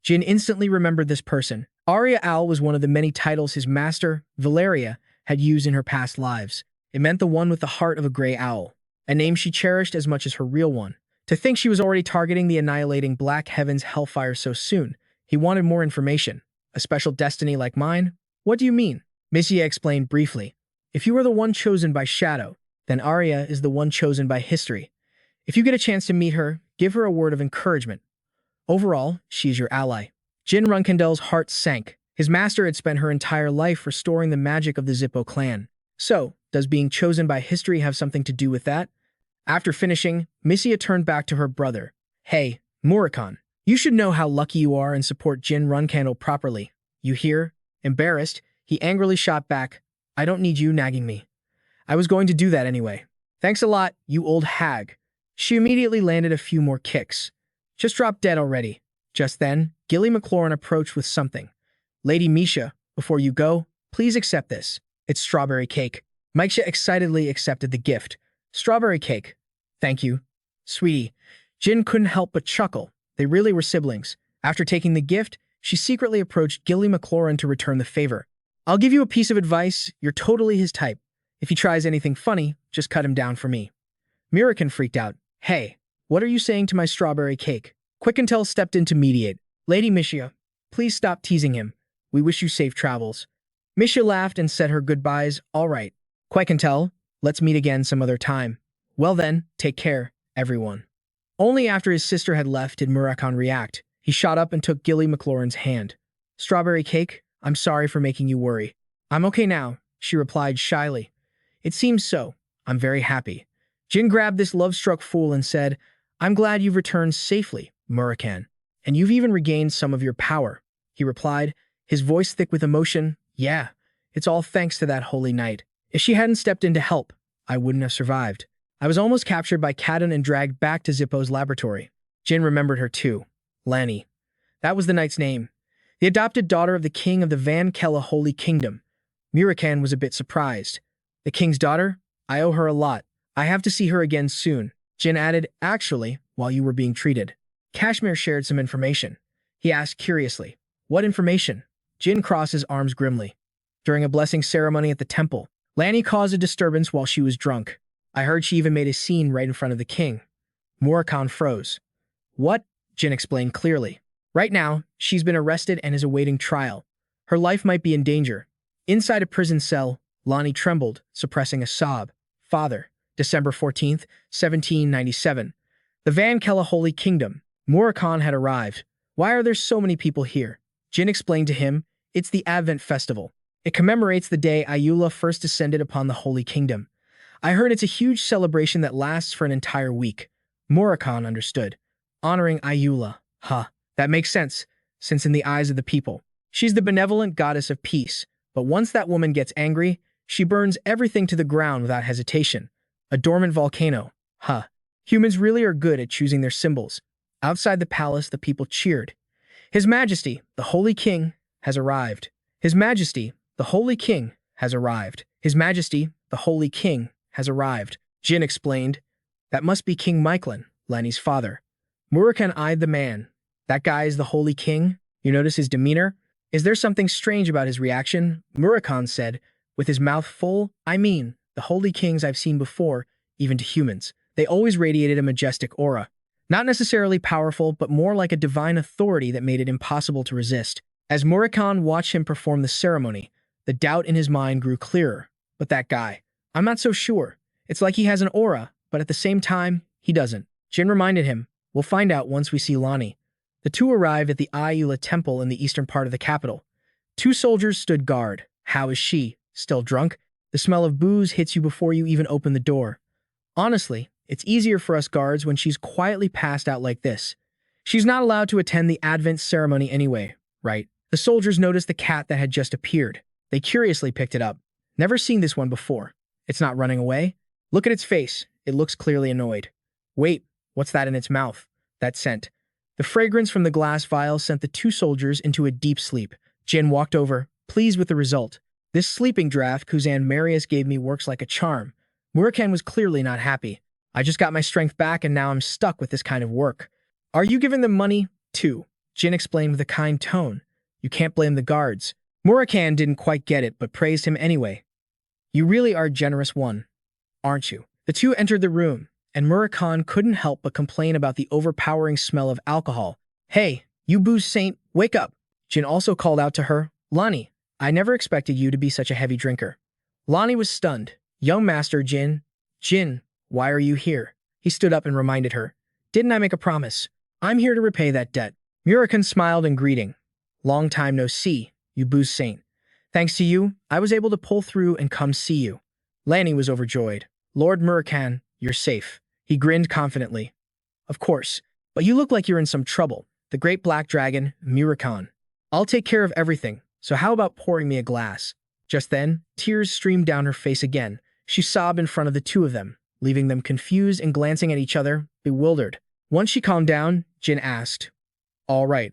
Jin instantly remembered this person. Arya Al was one of the many titles his master, Valeria, had used in her past lives. It meant the one with the heart of a gray owl, a name she cherished as much as her real one. To think she was already targeting the annihilating Black Heaven's hellfire so soon, he wanted more information. A special destiny like mine? What do you mean? Missia explained briefly. If you are the one chosen by Shadow, then Arya is the one chosen by history. If you get a chance to meet her, give her a word of encouragement. Overall, she is your ally. Jin Runcandel's heart sank. His master had spent her entire life restoring the magic of the Zippo clan. So, does being chosen by history have something to do with that? After finishing, Missia turned back to her brother. Hey, Murakan, you should know how lucky you are and support Jin Runcandel properly. You hear? Embarrassed, he angrily shot back. I don't need you nagging me. I was going to do that anyway. Thanks a lot, you old hag. She immediately landed a few more kicks. Just drop dead already. Just then, Gilly McLaurin approached with something. Lady Misha, before you go, please accept this. It's strawberry cake. Misha excitedly accepted the gift. Strawberry cake. Thank you. Sweetie. Jin couldn't help but chuckle. They really were siblings. After taking the gift, she secretly approached Gilly McLaurin to return the favor. I'll give you a piece of advice. You're totally his type. If he tries anything funny, just cut him down for me. Murakan freaked out. Hey, what are you saying to my strawberry cake? Quickentel stepped in to mediate. Lady Misha, please stop teasing him. We wish you safe travels. Misha laughed and said her goodbyes. All right. Quickentel, let's meet again some other time. Well then, take care, everyone. Only after his sister had left did Murakan react. He shot up and took Gilly McLaurin's hand. Strawberry cake, I'm sorry for making you worry. I'm okay now, she replied shyly. It seems so. I'm very happy. Jin grabbed this love-struck fool and said, I'm glad you've returned safely, Murakan. And you've even regained some of your power. He replied, his voice thick with emotion. Yeah, it's all thanks to that holy night. If she hadn't stepped in to help, I wouldn't have survived. I was almost captured by Kadon and dragged back to Zippo's laboratory. Jin remembered her too. Lanny. That was the knight's name. The adopted daughter of the king of the Van Kella Holy Kingdom. Murakan was a bit surprised. The king's daughter? I owe her a lot. I have to see her again soon. Jin added, actually, while you were being treated. Kashmir shared some information. He asked curiously, what information? Jin crossed his arms grimly. During a blessing ceremony at the temple, Lanny caused a disturbance while she was drunk. I heard she even made a scene right in front of the king. Murakan froze. What? Jin explained clearly. Right now, she's been arrested and is awaiting trial. Her life might be in danger. Inside a prison cell, Lonnie trembled, suppressing a sob. Father, December 14th, 1797. The Van Kella Holy Kingdom. Murakan had arrived. Why are there so many people here? Jin explained to him, it's the Advent Festival. It commemorates the day Ayula first descended upon the Holy Kingdom. I heard it's a huge celebration that lasts for an entire week. Murakan understood. Honoring Ayula. Huh. That makes sense, since in the eyes of the people, she's the benevolent goddess of peace. But once that woman gets angry, she burns everything to the ground without hesitation. A dormant volcano. Huh. Humans really are good at choosing their symbols. Outside the palace, the people cheered. His Majesty, the Holy King, has arrived. His Majesty, the Holy King, has arrived. His Majesty, the Holy King, has arrived. Jin explained. That must be King Michelin, Lanny's father. Murakan eyed the man. That guy is the Holy King? You notice his demeanor? Is there something strange about his reaction? Murakan said, with his mouth full. I mean, the Holy Kings I've seen before, even to humans. They always radiated a majestic aura. Not necessarily powerful, but more like a divine authority that made it impossible to resist. As Murakan watched him perform the ceremony, the doubt in his mind grew clearer. But that guy, I'm not so sure. It's like he has an aura, but at the same time, he doesn't. Jin reminded him, "We'll find out once we see Lani." The two arrived at the Ayula temple in the eastern part of the capital. Two soldiers stood guard. "How is she? Still drunk?" "The smell of booze hits you before you even open the door." "Honestly, it's easier for us guards when she's quietly passed out like this. She's not allowed to attend the Advent ceremony anyway, right?" The soldiers noticed the cat that had just appeared. They curiously picked it up. "Never seen this one before. It's not running away? Look at its face. It looks clearly annoyed." "Wait, what's that in its mouth?" "That scent." The fragrance from the glass vial sent the two soldiers into a deep sleep. Jin walked over, pleased with the result. "This sleeping draft Kuzan Marius gave me works like a charm." Murakan was clearly not happy. "I just got my strength back and now I'm stuck with this kind of work." "Are you giving them money, too?" Jin explained with a kind tone. "You can't blame the guards." Murakan didn't quite get it, but praised him anyway. "You really are a generous one, aren't you?" The two entered the room, and Murakan couldn't help but complain about the overpowering smell of alcohol. "Hey, you booze saint, wake up!" Jin also called out to her. "Lani, I never expected you to be such a heavy drinker." Lani was stunned. "Young master Jin." "Jin, why are you here?" He stood up and reminded her. "Didn't I make a promise? I'm here to repay that debt." Murakan smiled in greeting. "Long time no see, you booze saint. Thanks to you, I was able to pull through and come see you." Lani was overjoyed. "Lord Murakan, you're safe." He grinned confidently. "Of course, but you look like you're in some trouble. The great black dragon, Murakan. I'll take care of everything, so how about pouring me a glass?" Just then, tears streamed down her face again. She sobbed in front of the two of them, leaving them confused and glancing at each other, bewildered. Once she calmed down, Jin asked, "All right,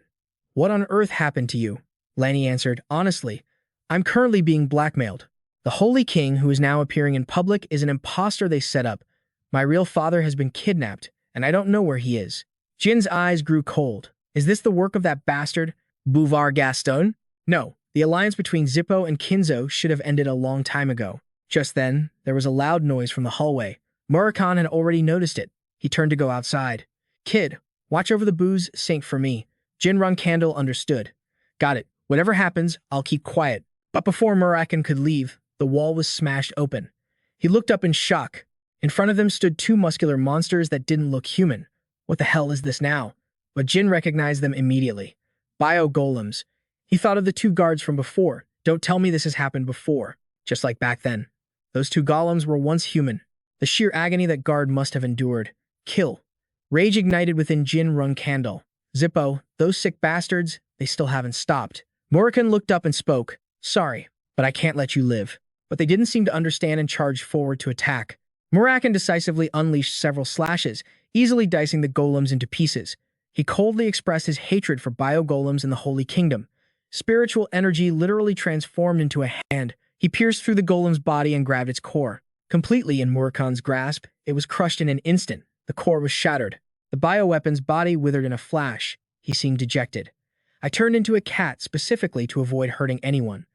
what on earth happened to you?" Lani answered, "Honestly, I'm currently being blackmailed. The Holy King, who is now appearing in public, is an imposter they set up. My real father has been kidnapped, and I don't know where he is." Jin's eyes grew cold. "Is this the work of that bastard, Bouvard Gaston?" "No, the alliance between Zippo and Kinzo should have ended a long time ago." Just then, there was a loud noise from the hallway. Murakan had already noticed it. He turned to go outside. "Kid, watch over the booze saint for me." Jin Runcandel understood. "Got it. Whatever happens, I'll keep quiet." But before Murakan could leave, the wall was smashed open. He looked up in shock. In front of them stood two muscular monsters that didn't look human. What the hell is this now? But Jin recognized them immediately. Bio-golems. He thought of the two guards from before. Don't tell me this has happened before. Just like back then. Those two golems were once human. The sheer agony that guard must have endured. Kill. Rage ignited within Jin Runcandel. "Zippo, those sick bastards, they still haven't stopped." Murakan looked up and spoke. "Sorry, but I can't let you live." But they didn't seem to understand and charged forward to attack. Murakan decisively unleashed several slashes, easily dicing the golems into pieces. He coldly expressed his hatred for bio-golems in the Holy Kingdom. Spiritual energy literally transformed into a hand. He pierced through the golem's body and grabbed its core. Completely in Murakan's grasp, it was crushed in an instant. The core was shattered. The bioweapon's body withered in a flash. He seemed dejected. "I turned into a cat specifically to avoid hurting anyone."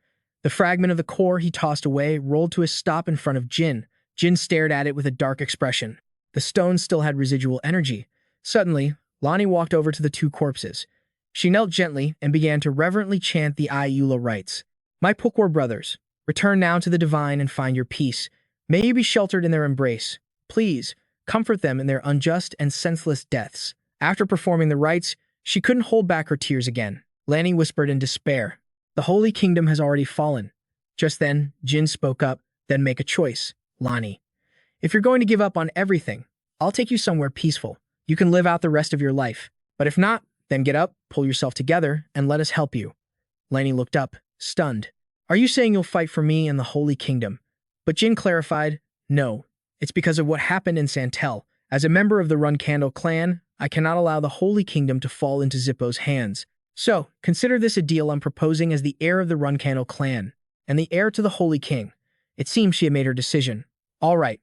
The fragment of the core he tossed away rolled to a stop in front of Jin. Jin stared at it with a dark expression. The stone still had residual energy. Suddenly, Lani walked over to the two corpses. She knelt gently and began to reverently chant the Ayula rites. "My Pukwar brothers, return now to the divine and find your peace. May you be sheltered in their embrace. Please, comfort them in their unjust and senseless deaths." After performing the rites, she couldn't hold back her tears again. Lani whispered in despair, "The Holy Kingdom has already fallen." Just then, Jin spoke up. "Then make a choice, Lani. If you're going to give up on everything, I'll take you somewhere peaceful. You can live out the rest of your life. But if not, then get up, pull yourself together, and let us help you." Lani looked up, stunned. "Are you saying you'll fight for me and the Holy Kingdom?" But Jin clarified, "No, it's because of what happened in Santel. As a member of the Runcandel clan, I cannot allow the Holy Kingdom to fall into Zippo's hands. So, consider this a deal I'm proposing as the heir of the Runcandel clan, and the heir to the Holy King." It seemed she had made her decision. "All right,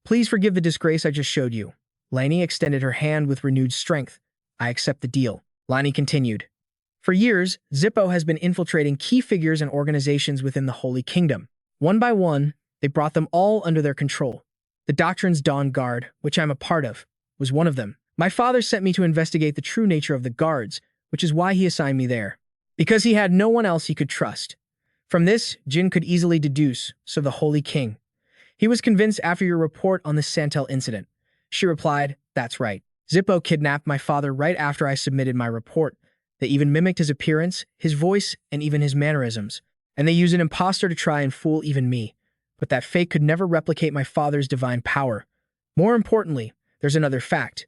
please forgive the disgrace I just showed you." Lani extended her hand with renewed strength. "I accept the deal." Lani continued. "For years, Zippo has been infiltrating key figures and organizations within the Holy Kingdom. One by one, they brought them all under their control. The Doctrine's Dawn Guard, which I'm a part of, was one of them. My father sent me to investigate the true nature of the guards, which is why he assigned me there. Because he had no one else he could trust. From this, Jin could easily deduce, so the Holy King. He was convinced after your report on the Santel incident. She replied, that's right. Zippo kidnapped my father right after I submitted my report. They even mimicked his appearance, his voice, and even his mannerisms. And they used an imposter to try and fool even me. But that fake could never replicate my father's divine power. More importantly, there's another fact.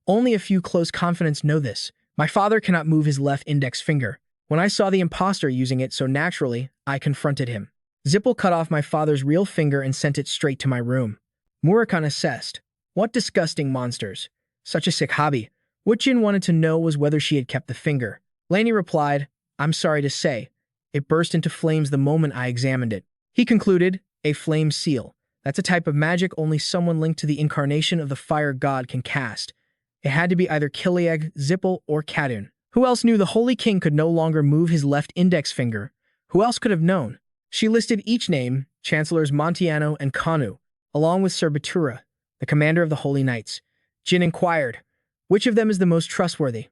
Only a few close confidants know this. My father cannot move his left index finger. When I saw the imposter using it so naturally, I confronted him. Zippo cut off my father's real finger and sent it straight to my room. Murakan assessed. What disgusting monsters. Such a sick hobby. What Jin wanted to know was whether she had kept the finger. Laney replied, I'm sorry to say. It burst into flames the moment I examined it. He concluded, a flame seal. That's a type of magic only someone linked to the incarnation of the fire god can cast. It had to be either Kilieg, Zippo, or Kadun. Who else knew the Holy King could no longer move his left index finger? Who else could have known? She listed each name, Chancellors Montiano and Kanu, along with Sir Batura, the commander of the Holy Knights. Jin inquired, which of them is the most trustworthy?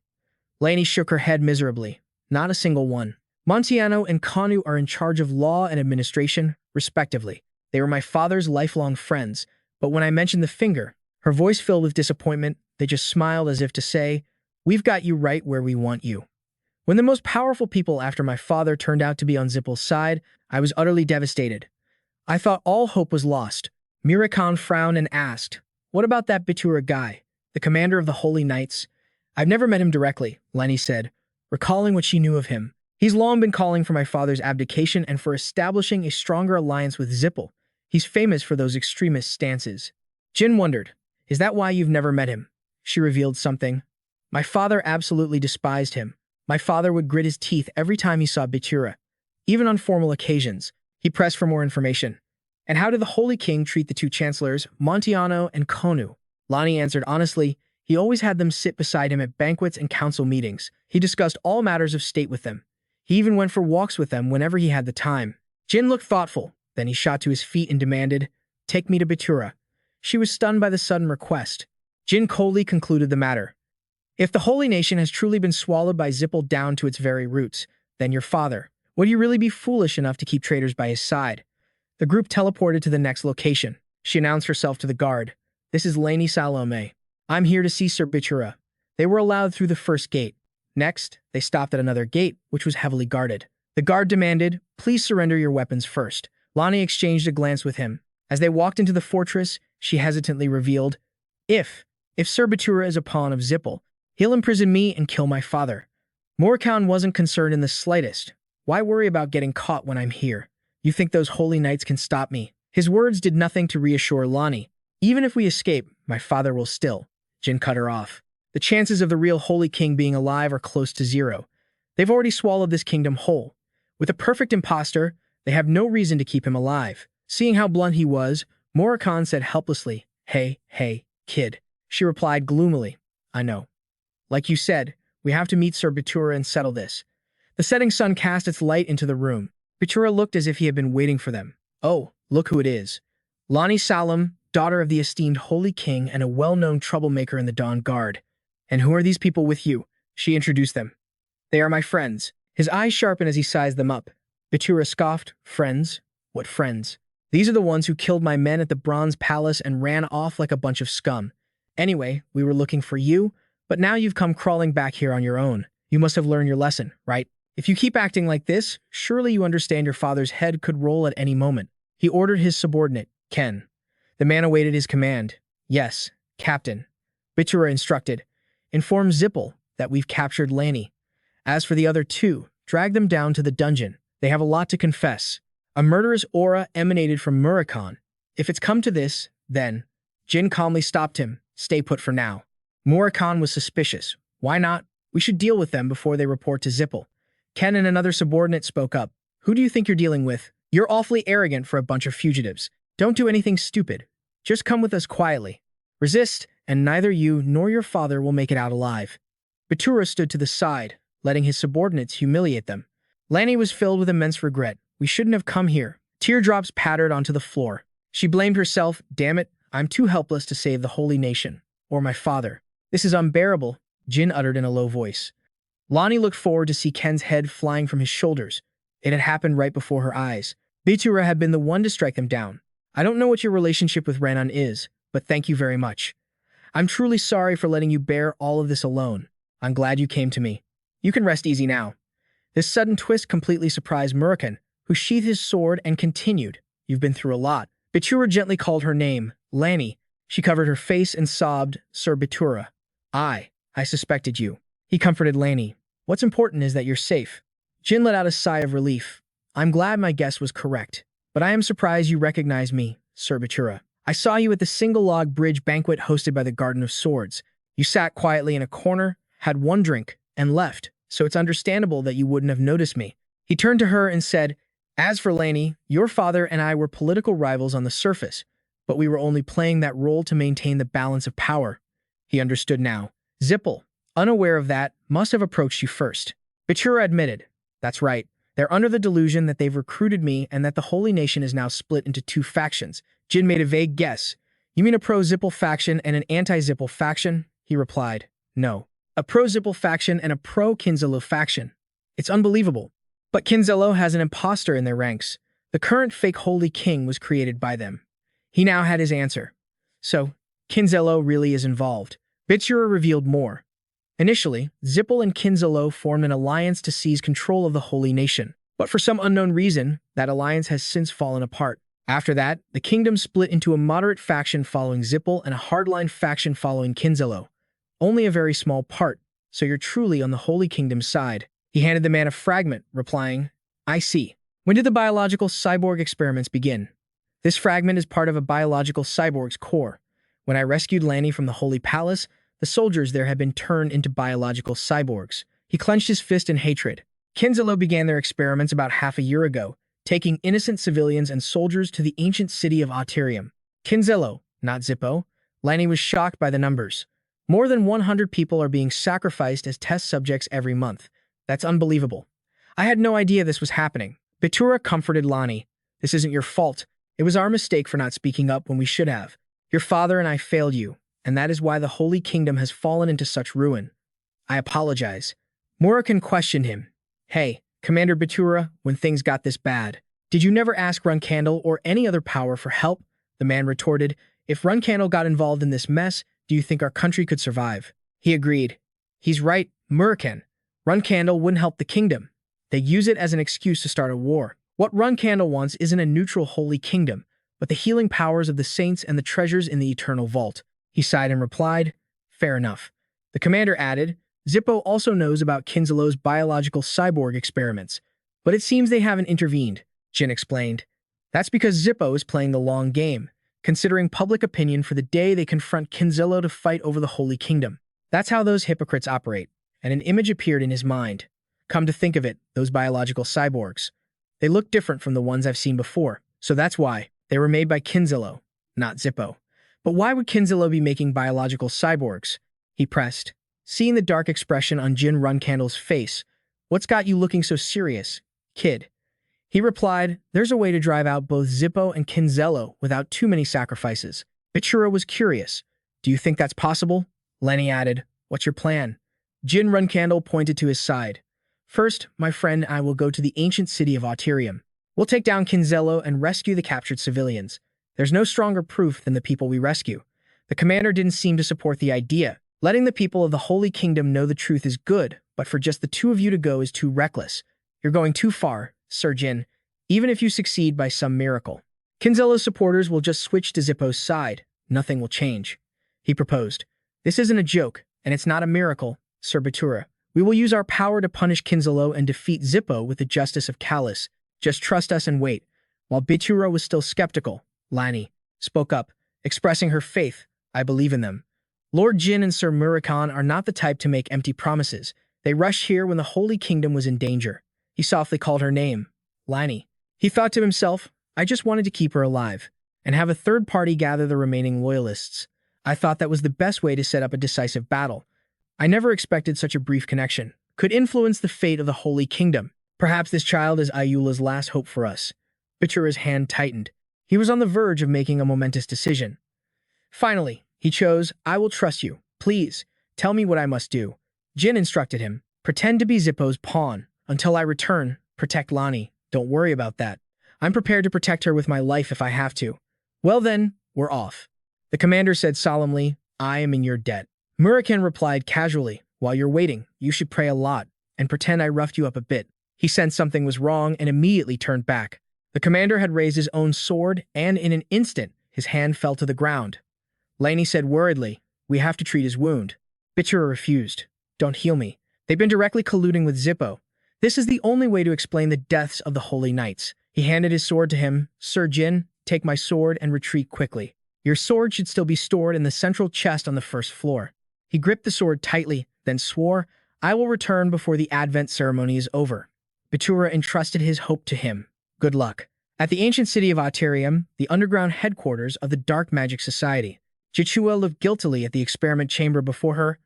Laney shook her head miserably. Not a single one. Montiano and Kanu are in charge of law and administration, respectively. They were my father's lifelong friends, but when I mentioned the finger, her voice filled with disappointment, they just smiled as if to say, we've got you right where we want you. When the most powerful people after my father turned out to be on Zippel's side, I was utterly devastated. I thought all hope was lost. Murakan frowned and asked, what about that Batura guy, the commander of the Holy Knights? I've never met him directly, Lenny said, recalling what she knew of him. He's long been calling for my father's abdication and for establishing a stronger alliance with Zippel. He's famous for those extremist stances. Jin wondered, is that why you've never met him? She revealed something. My father absolutely despised him. My father would grit his teeth every time he saw Batura. Even on formal occasions, he pressed for more information. And how did the Holy King treat the two chancellors, Montiano and Konu? Lani answered honestly, he always had them sit beside him at banquets and council meetings. He discussed all matters of state with them. He even went for walks with them whenever he had the time. Jin looked thoughtful. Then he shot to his feet and demanded, take me to Batura. She was stunned by the sudden request. Jin coldly concluded the matter. If the Holy Nation has truly been swallowed by Zippel down to its very roots, then your father, would you really be foolish enough to keep traitors by his side? The group teleported to the next location. She announced herself to the guard. This is Laney Salome. I'm here to see Sir Batura. They were allowed through the first gate. Next, they stopped at another gate, which was heavily guarded. The guard demanded, please surrender your weapons first. Lani exchanged a glance with him. As they walked into the fortress, she hesitantly revealed, If Sir Batura is a pawn of Zippel, he'll imprison me and kill my father. Murakan wasn't concerned in the slightest. Why worry about getting caught when I'm here? You think those holy knights can stop me? His words did nothing to reassure Lani. Even if we escape, my father will still. Jin cut her off. The chances of the real Holy King being alive are close to zero. They've already swallowed this kingdom whole. With a perfect imposter, they have no reason to keep him alive. Seeing how blunt he was, Murakan said helplessly, Hey, kid. She replied gloomily, I know. Like you said, we have to meet Sir Batura and settle this. The setting sun cast its light into the room. Batura looked as if he had been waiting for them. Oh, look who it is. Lani Salam, daughter of the esteemed Holy King and a well-known troublemaker in the Dawn Guard. And who are these people with you? She introduced them. They are my friends. His eyes sharpened as he sized them up. Batura scoffed, friends? What friends? These are the ones who killed my men at the Bronze Palace and ran off like a bunch of scum. Anyway, we were looking for you, but now you've come crawling back here on your own. You must have learned your lesson, right? If you keep acting like this, surely you understand your father's head could roll at any moment. He ordered his subordinate, Ken. The man awaited his command. Yes, Captain. Batura instructed. Inform Zippel that we've captured Lanny. As for the other two, drag them down to the dungeon. They have a lot to confess. A murderous aura emanated from Murakan. If it's come to this, then... Jin calmly stopped him. Stay put for now. Murakan was suspicious. Why not? We should deal with them before they report to Zippel. Ken and another subordinate spoke up. Who do you think you're dealing with? You're awfully arrogant for a bunch of fugitives. Don't do anything stupid. Just come with us quietly. Resist, and neither you nor your father will make it out alive. Batura stood to the side, letting his subordinates humiliate them. Lanny was filled with immense regret. We shouldn't have come here. Teardrops pattered onto the floor. She blamed herself. Damn it, I'm too helpless to save the Holy Nation. Or my father. This is unbearable, Jin uttered in a low voice. Lani looked forward to see Ken's head flying from his shoulders. It had happened right before her eyes. Batura had been the one to strike them down. I don't know what your relationship with Renan is, but thank you very much. I'm truly sorry for letting you bear all of this alone. I'm glad you came to me. You can rest easy now." This sudden twist completely surprised Murakan, who sheathed his sword and continued, "You've been through a lot." Bitura gently called her name, Lanny. She covered her face and sobbed, "Sir Bitura. I suspected you." He comforted Lanny. "What's important is that you're safe." Jin let out a sigh of relief. "I'm glad my guess was correct, but I am surprised you recognize me, Sir Bitura. I saw you at the single-log bridge banquet hosted by the Garden of Swords. You sat quietly in a corner, had one drink, and left, so it's understandable that you wouldn't have noticed me." He turned to her and said, "As for Lanny, your father and I were political rivals on the surface, but we were only playing that role to maintain the balance of power." He understood now. Zippel, unaware of that, must have approached you first. Bitura admitted, "That's right. They're under the delusion that they've recruited me and that the Holy Nation is now split into two factions." Jin made a vague guess. "You mean a pro-Zippel faction and an anti-Zippel faction?" He replied, "No. A pro-Zippel faction and a pro-Kinzello faction. It's unbelievable. But Kinzello has an imposter in their ranks. The current fake Holy King was created by them." He now had his answer. So, Kinzello really is involved. Bitura revealed more. Initially, Zippel and Kinzello formed an alliance to seize control of the Holy Nation. But for some unknown reason, that alliance has since fallen apart. After that, the kingdom split into a moderate faction following Zippel and a hardline faction following Kinzello. Only a very small part, so you're truly on the Holy Kingdom's side. He handed the man a fragment, replying, "I see. When did the biological cyborg experiments begin?" "This fragment is part of a biological cyborg's core. When I rescued Lanny from the Holy Palace, the soldiers there had been turned into biological cyborgs." He clenched his fist in hatred. "Kinzello began their experiments about half a year ago, taking innocent civilians and soldiers to the ancient city of Auterium." Kinzello, not Zippo. Lanny was shocked by the numbers. More than 100 people are being sacrificed as test subjects every month. That's unbelievable. "I had no idea this was happening." Bitura comforted Lanny. "This isn't your fault. It was our mistake for not speaking up when we should have. Your father and I failed you, and that is why the Holy Kingdom has fallen into such ruin. I apologize." Murakan questioned him. "Hey, Commander Bitura, when things got this bad, did you never ask Runcandel or any other power for help?" The man retorted, "If Runcandel got involved in this mess, do you think our country could survive?" He agreed. "He's right, Murakan. Runcandel wouldn't help the kingdom. They'd use it as an excuse to start a war. What Runcandel wants isn't a neutral Holy Kingdom, but the healing powers of the saints and the treasures in the eternal vault." He sighed and replied, "Fair enough." The commander added, "Zippo also knows about Kinzello's biological cyborg experiments, but it seems they haven't intervened." Jin explained. "That's because Zippo is playing the long game, considering public opinion for the day they confront Kinzello to fight over the Holy Kingdom. That's how those hypocrites operate." And an image appeared in his mind. Come to think of it, those biological cyborgs. They look different from the ones I've seen before, so that's why. They were made by Kinzello, not Zippo. But why would Kinzello be making biological cyborgs? He pressed. Seeing the dark expression on Jin Runcandel's face, "What's got you looking so serious, kid?" He replied, "There's a way to drive out both Zippo and Kinzello without too many sacrifices." Bitura was curious. "Do you think that's possible?" Lenny added, "What's your plan?" Jin Runcandel pointed to his side. "First, my friend and I will go to the ancient city of Auterium. We'll take down Kinzello and rescue the captured civilians. There's no stronger proof than the people we rescue." The commander didn't seem to support the idea. Letting the people of the Holy Kingdom know the truth is good, but for just the two of you to go is too reckless. You're going too far, Sir Jin, even if you succeed by some miracle. Kinzello's supporters will just switch to Zippo's side. Nothing will change. He proposed. "This isn't a joke, and it's not a miracle, Sir Bitura. We will use our power to punish Kinzello and defeat Zippo with the justice of Callus. Just trust us and wait." While Bitura was still skeptical, Lanny spoke up, expressing her faith. "I believe in them. Lord Jin and Sir Murakan are not the type to make empty promises. They rushed here when the Holy Kingdom was in danger." He softly called her name, Lanny. He thought to himself, "I just wanted to keep her alive, and have a third party gather the remaining loyalists. I thought that was the best way to set up a decisive battle. I never expected such a brief connection could influence the fate of the Holy Kingdom. Perhaps this child is Ayula's last hope for us." Bitura's hand tightened. He was on the verge of making a momentous decision. Finally, he chose, "I will trust you. Please, tell me what I must do." Jin instructed him, "Pretend to be Zippo's pawn. Until I return, protect Lanny. Don't worry about that. I'm prepared to protect her with my life if I have to." Well then, we're off. The commander said solemnly, I am in your debt. Murakan replied casually, while you're waiting, you should pray a lot and pretend I roughed you up a bit. He sensed something was wrong and immediately turned back. The commander had raised his own sword, and in an instant, his hand fell to the ground. Laney said worriedly, we have to treat his wound. Bichura refused. Don't heal me. They've been directly colluding with Zippo. This is the only way to explain the deaths of the Holy Knights. He handed his sword to him. Sir Jin, take my sword and retreat quickly. Your sword should still be stored in the central chest on the first floor. He gripped the sword tightly, then swore, I will return before the Advent ceremony is over. Bichura entrusted his hope to him. Good luck. At the ancient city of Aterium, the underground headquarters of the Dark Magic Society, Jichua looked guiltily at the experiment chamber before her.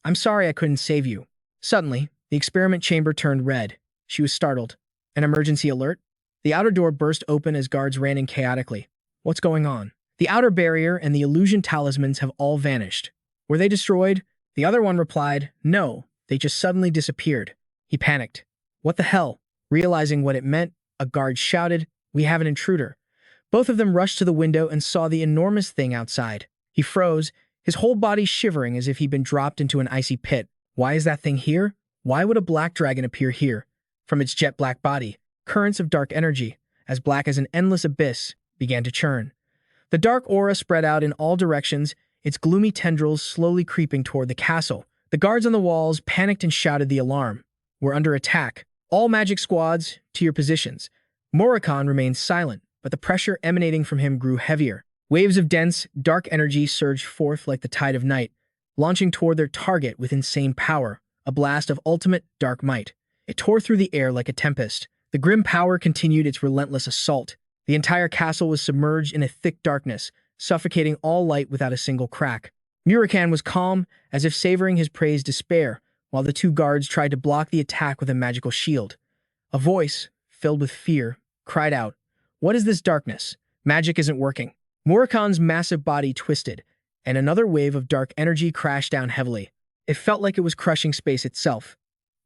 I'm sorry I couldn't save you. Suddenly, the experiment chamber turned red. She was startled. An emergency alert? The outer door burst open as guards ran in chaotically. What's going on? The outer barrier and the illusion talismans have all vanished. Were they destroyed? The other one replied, no, they just suddenly disappeared. He panicked. What the hell? Realizing what it meant, a guard shouted, we have an intruder. Both of them rushed to the window and saw the enormous thing outside. He froze, his whole body shivering as if he'd been dropped into an icy pit. Why is that thing here? Why would a black dragon appear here? From its jet black body, currents of dark energy, as black as an endless abyss, began to churn. The dark aura spread out in all directions, its gloomy tendrils slowly creeping toward the castle. The guards on the walls panicked and shouted the alarm. We're under attack. All magic squads, to your positions. Murakan remained silent, but the pressure emanating from him grew heavier. Waves of dense, dark energy surged forth like the tide of night, launching toward their target with insane power, a blast of ultimate dark might. It tore through the air like a tempest. The grim power continued its relentless assault. The entire castle was submerged in a thick darkness, suffocating all light without a single crack. Murakan was calm, as if savoring his prey's despair, while the two guards tried to block the attack with a magical shield. A voice, filled with fear, cried out, what is this darkness? Magic isn't working. Murakan's massive body twisted, and another wave of dark energy crashed down heavily. It felt like it was crushing space itself.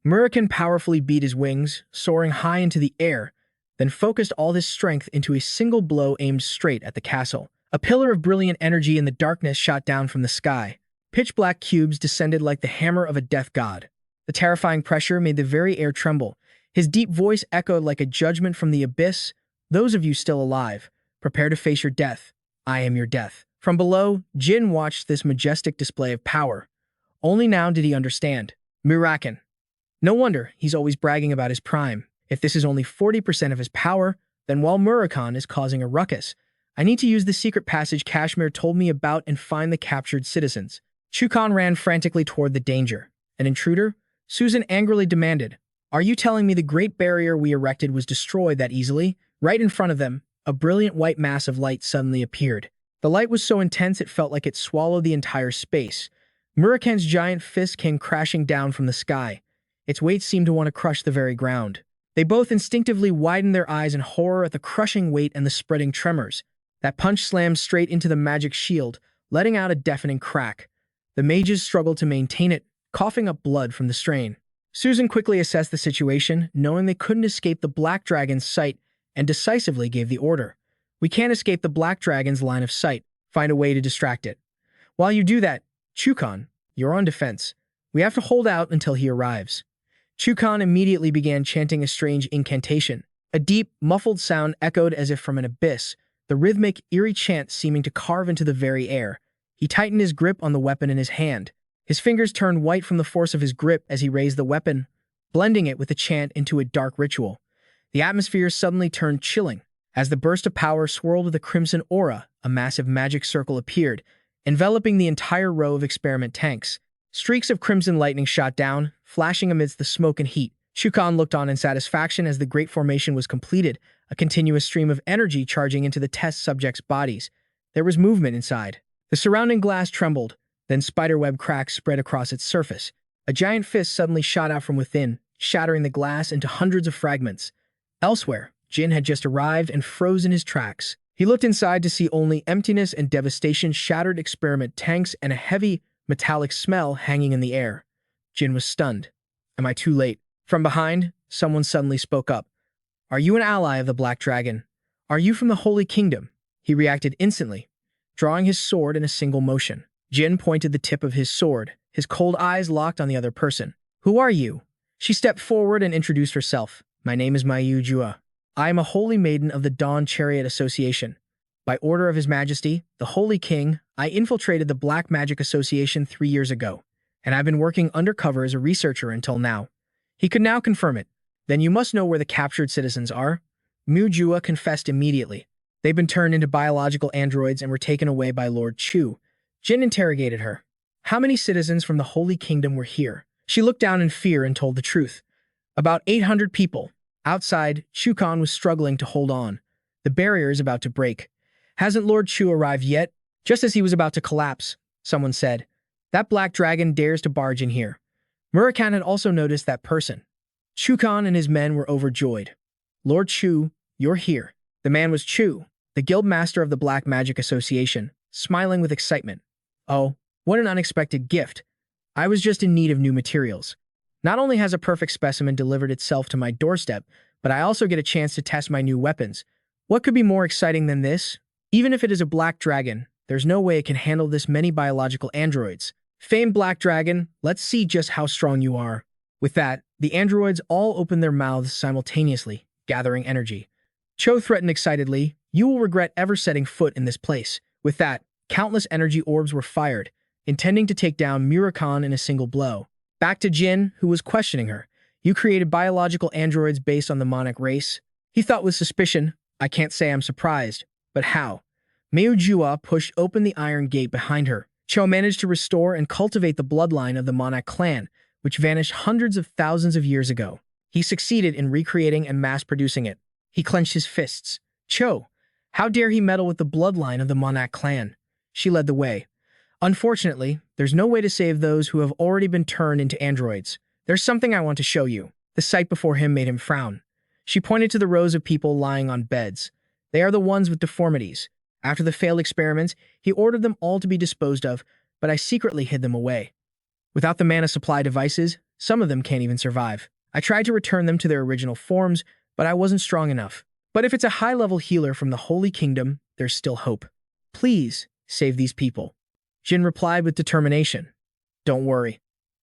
Murakan powerfully beat his wings, soaring high into the air, then focused all his strength into a single blow aimed straight at the castle. A pillar of brilliant energy in the darkness shot down from the sky. Pitch-black cubes descended like the hammer of a death god. The terrifying pressure made the very air tremble. His deep voice echoed like a judgment from the abyss. Those of you still alive, prepare to face your death. I am your death. From below, Jin watched this majestic display of power. Only now did he understand. Murakan. No wonder he's always bragging about his prime. If this is only 40% of his power, then while Murakan is causing a ruckus, I need to use the secret passage Kashmir told me about and find the captured citizens. Chukan ran frantically toward the danger. An intruder? Susan angrily demanded. Are you telling me the great barrier we erected was destroyed that easily? Right in front of them, a brilliant white mass of light suddenly appeared. The light was so intense it felt like it swallowed the entire space. Murakan's giant fist came crashing down from the sky. Its weight seemed to want to crush the very ground. They both instinctively widened their eyes in horror at the crushing weight and the spreading tremors. That punch slammed straight into the magic shield, letting out a deafening crack. The mages struggled to maintain it, coughing up blood from the strain. Susan quickly assessed the situation, knowing they couldn't escape the Black Dragon's sight, and decisively gave the order. We can't escape the Black Dragon's line of sight. Find a way to distract it. While you do that, Chukan, you're on defense. We have to hold out until he arrives. Chukan immediately began chanting a strange incantation. A deep, muffled sound echoed as if from an abyss, the rhythmic, eerie chant seeming to carve into the very air. He tightened his grip on the weapon in his hand. His fingers turned white from the force of his grip as he raised the weapon, blending it with the chant into a dark ritual. The atmosphere suddenly turned chilling. As the burst of power swirled with a crimson aura, a massive magic circle appeared, enveloping the entire row of experiment tanks. Streaks of crimson lightning shot down, flashing amidst the smoke and heat. Chukan looked on in satisfaction as the great formation was completed, a continuous stream of energy charging into the test subjects' bodies. There was movement inside. The surrounding glass trembled, then spiderweb cracks spread across its surface. A giant fist suddenly shot out from within, shattering the glass into hundreds of fragments. Elsewhere, Jin had just arrived and froze in his tracks. He looked inside to see only emptiness and devastation, shattered experiment tanks, and a heavy, metallic smell hanging in the air. Jin was stunned. Am I too late? From behind, someone suddenly spoke up. Are you an ally of the Black Dragon? Are you from the Holy Kingdom? He reacted instantly, drawing his sword in a single motion. Jin pointed the tip of his sword, his cold eyes locked on the other person. "Who are you?" She stepped forward and introduced herself. "My name is Mayu Jua. I am a holy maiden of the Dawn Chariot Association. By order of His Majesty, the Holy King, I infiltrated the Black Magic Association 3 years ago, and I've been working undercover as a researcher until now." He could now confirm it. "Then you must know where the captured citizens are?" Mu Jua confessed immediately. "They've been turned into biological androids and were taken away by Lord Chu." Jin interrogated her. "How many citizens from the Holy Kingdom were here?" She looked down in fear and told the truth. "About 800 people." Outside, Chukan was struggling to hold on. The barrier is about to break. "Hasn't Lord Chu arrived yet?" Just as he was about to collapse, someone said, "That black dragon dares to barge in here." Murakan had also noticed that person. Chukan and his men were overjoyed. "Lord Chu, you're here." The man was Chu, the guild master of the Black Magic Association, smiling with excitement. "Oh, what an unexpected gift. I was just in need of new materials. Not only has a perfect specimen delivered itself to my doorstep, but I also get a chance to test my new weapons. What could be more exciting than this? Even if it is a black dragon, there's no way it can handle this many biological androids. Famed black dragon, let's see just how strong you are." With that, the androids all opened their mouths simultaneously, gathering energy. Cho threatened excitedly, "You will regret ever setting foot in this place." With that, countless energy orbs were fired, intending to take down Murakan in a single blow. Back to Jin, who was questioning her. "You created biological androids based on the Monic race?" He thought with suspicion. "I can't say I'm surprised, but how?" Meo Jua pushed open the iron gate behind her. Cho managed to restore and cultivate the bloodline of the Monac clan, which vanished hundreds of thousands of years ago. He succeeded in recreating and mass-producing it. He clenched his fists. "Cho, how dare he meddle with the bloodline of the Monac clan?" She led the way. "Unfortunately, there's no way to save those who have already been turned into androids. There's something I want to show you." The sight before him made him frown. She pointed to the rows of people lying on beds. "They are the ones with deformities. After the failed experiments, he ordered them all to be disposed of, but I secretly hid them away. Without the mana supply devices, some of them can't even survive. I tried to return them to their original forms, but I wasn't strong enough. But if it's a high-level healer from the Holy Kingdom, there's still hope. Please, save these people." Jin replied with determination. "Don't worry.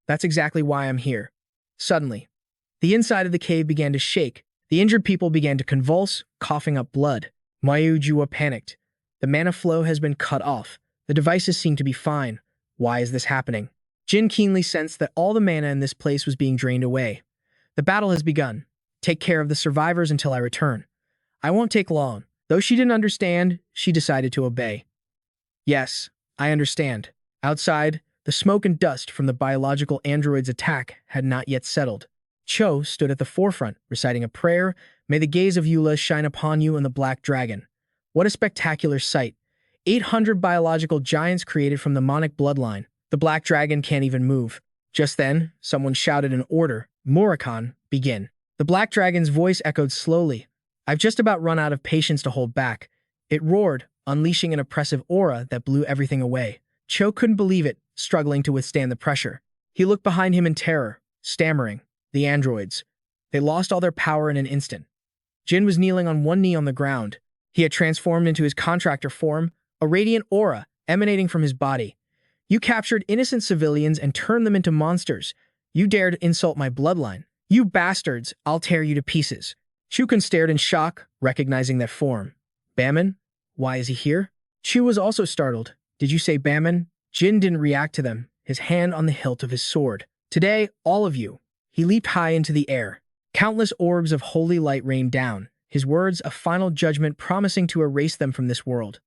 That's exactly why I'm here." Suddenly, the inside of the cave began to shake. The injured people began to convulse, coughing up blood. Mayu Jua panicked. "The mana flow has been cut off. The devices seem to be fine. Why is this happening?" Jin keenly sensed that all the mana in this place was being drained away. "The battle has begun. Take care of the survivors until I return. I won't take long." Though she didn't understand, she decided to obey. "Yes, I understand." Outside, the smoke and dust from the biological android's attack had not yet settled. Cho stood at the forefront, reciting a prayer. "May the gaze of Eula shine upon you and the black dragon." What a spectacular sight. 800 biological giants created from the Monic bloodline. The black dragon can't even move. Just then, someone shouted an order. "Murakan, begin." The black dragon's voice echoed slowly. "I've just about run out of patience to hold back." It roared, unleashing an oppressive aura that blew everything away. Cho couldn't believe it, struggling to withstand the pressure. He looked behind him in terror, stammering. The androids. They lost all their power in an instant. Jin was kneeling on one knee on the ground. He had transformed into his contractor form, a radiant aura emanating from his body. "You captured innocent civilians and turned them into monsters. You dared insult my bloodline. You bastards, I'll tear you to pieces." Chukan stared in shock, recognizing that form. "Baman? Why is he here?" Chu was also startled. "Did you say Baman?" Jin didn't react to them, his hand on the hilt of his sword. "Today, all of you." He leaped high into the air. Countless orbs of holy light rained down, his words a final judgment promising to erase them from this world.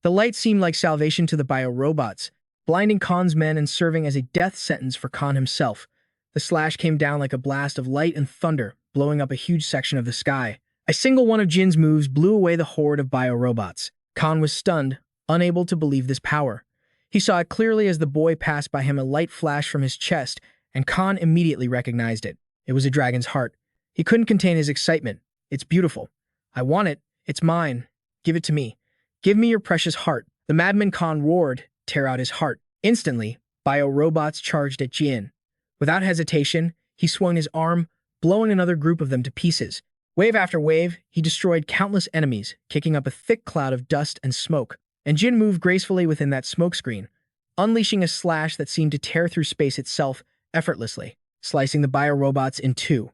The light seemed like salvation to the bio-robots, blinding Khan's men and serving as a death sentence for Khan himself. The slash came down like a blast of light and thunder, blowing up a huge section of the sky. A single one of Jin's moves blew away the horde of bio-robots. Khan was stunned, unable to believe this power. He saw it clearly as the boy passed by him. A light flashed from his chest, and Khan immediately recognized it. It was a dragon's heart. He couldn't contain his excitement. "It's beautiful. I want it. It's mine. Give it to me. Give me your precious heart." The madman Khan roared, "Tear out his heart." Instantly, bio-robots charged at Jin. Without hesitation, he swung his arm, blowing another group of them to pieces. Wave after wave, he destroyed countless enemies, kicking up a thick cloud of dust and smoke. And Jin moved gracefully within that smokescreen, unleashing a slash that seemed to tear through space itself effortlessly, slicing the biorobots in two.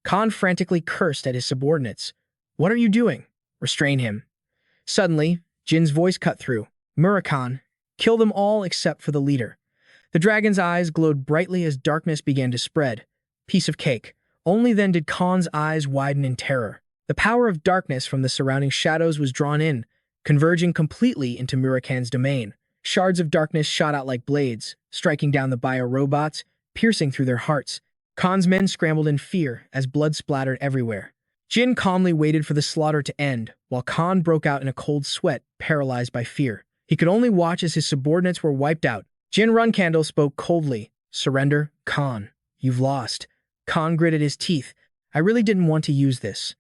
Khan frantically cursed at his subordinates. "What are you doing? Restrain him." Suddenly, Jin's voice cut through. "Murakan, kill them all except for the leader." The dragon's eyes glowed brightly as darkness began to spread. Piece of cake. Only then did Khan's eyes widen in terror. The power of darkness from the surrounding shadows was drawn in, converging completely into Murakan's domain. Shards of darkness shot out like blades, striking down the biorobots, piercing through their hearts. Khan's men scrambled in fear as blood splattered everywhere. Jin calmly waited for the slaughter to end, while Khan broke out in a cold sweat, paralyzed by fear. He could only watch as his subordinates were wiped out. Jin Runcandel spoke coldly. "Surrender, Khan. You've lost." Khan gritted his teeth. "I really didn't want to use this."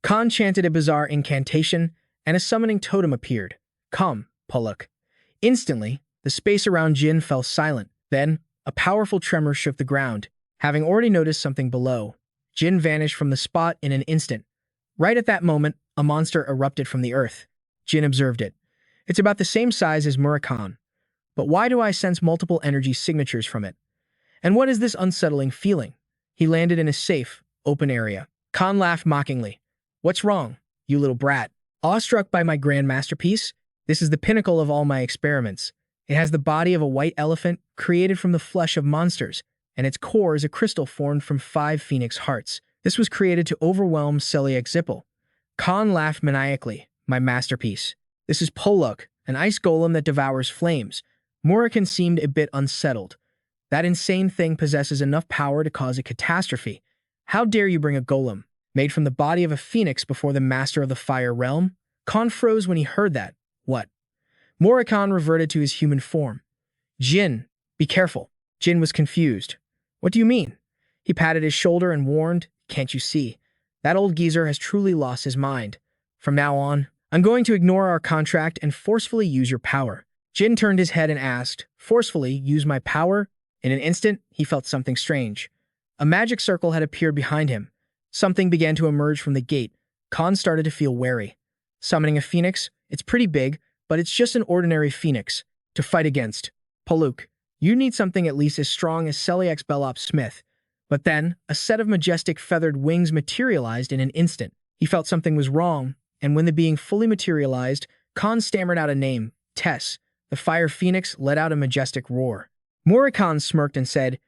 Khan chanted a bizarre incantation, and a summoning totem appeared. "Come, Pollock." Instantly, the space around Jin fell silent. Then, a powerful tremor shook the ground. Having already noticed something below, Jin vanished from the spot in an instant. Right at that moment, a monster erupted from the earth. Jin observed it. It's about the same size as Murakan. But why do I sense multiple energy signatures from it? And what is this unsettling feeling? He landed in a safe, open area. Khan laughed mockingly. "What's wrong, you little brat? Awestruck by my grand masterpiece? This is the pinnacle of all my experiments. It has the body of a white elephant created from the flesh of monsters, and its core is a crystal formed from 5 phoenix hearts. This was created to overwhelm Celiac Zippel." Khan laughed maniacally. "My masterpiece. This is Pollock, an ice golem that devours flames." Murakan seemed a bit unsettled. "That insane thing possesses enough power to cause a catastrophe. How dare you bring a golem made from the body of a phoenix before the master of the fire realm?" Khan froze when he heard that. "What?" Murakan reverted to his human form. "Jin, be careful." Jin was confused. "What do you mean?" He patted his shoulder and warned, "Can't you see? That old geezer has truly lost his mind. From now on, I'm going to ignore our contract and forcefully use your power." Jin turned his head and asked, "Forcefully use my power?" In an instant, he felt something strange. A magic circle had appeared behind him. Something began to emerge from the gate. Khan started to feel wary. Summoning a phoenix? It's pretty big, but it's just an ordinary phoenix to fight against. Paluk, you need something at least as strong as Celiac's Belop Smith. But then, a set of majestic feathered wings materialized in an instant. He felt something was wrong, and when the being fully materialized, Khan stammered out a name, Tess. The fire phoenix let out a majestic roar. Murakan smirked and said,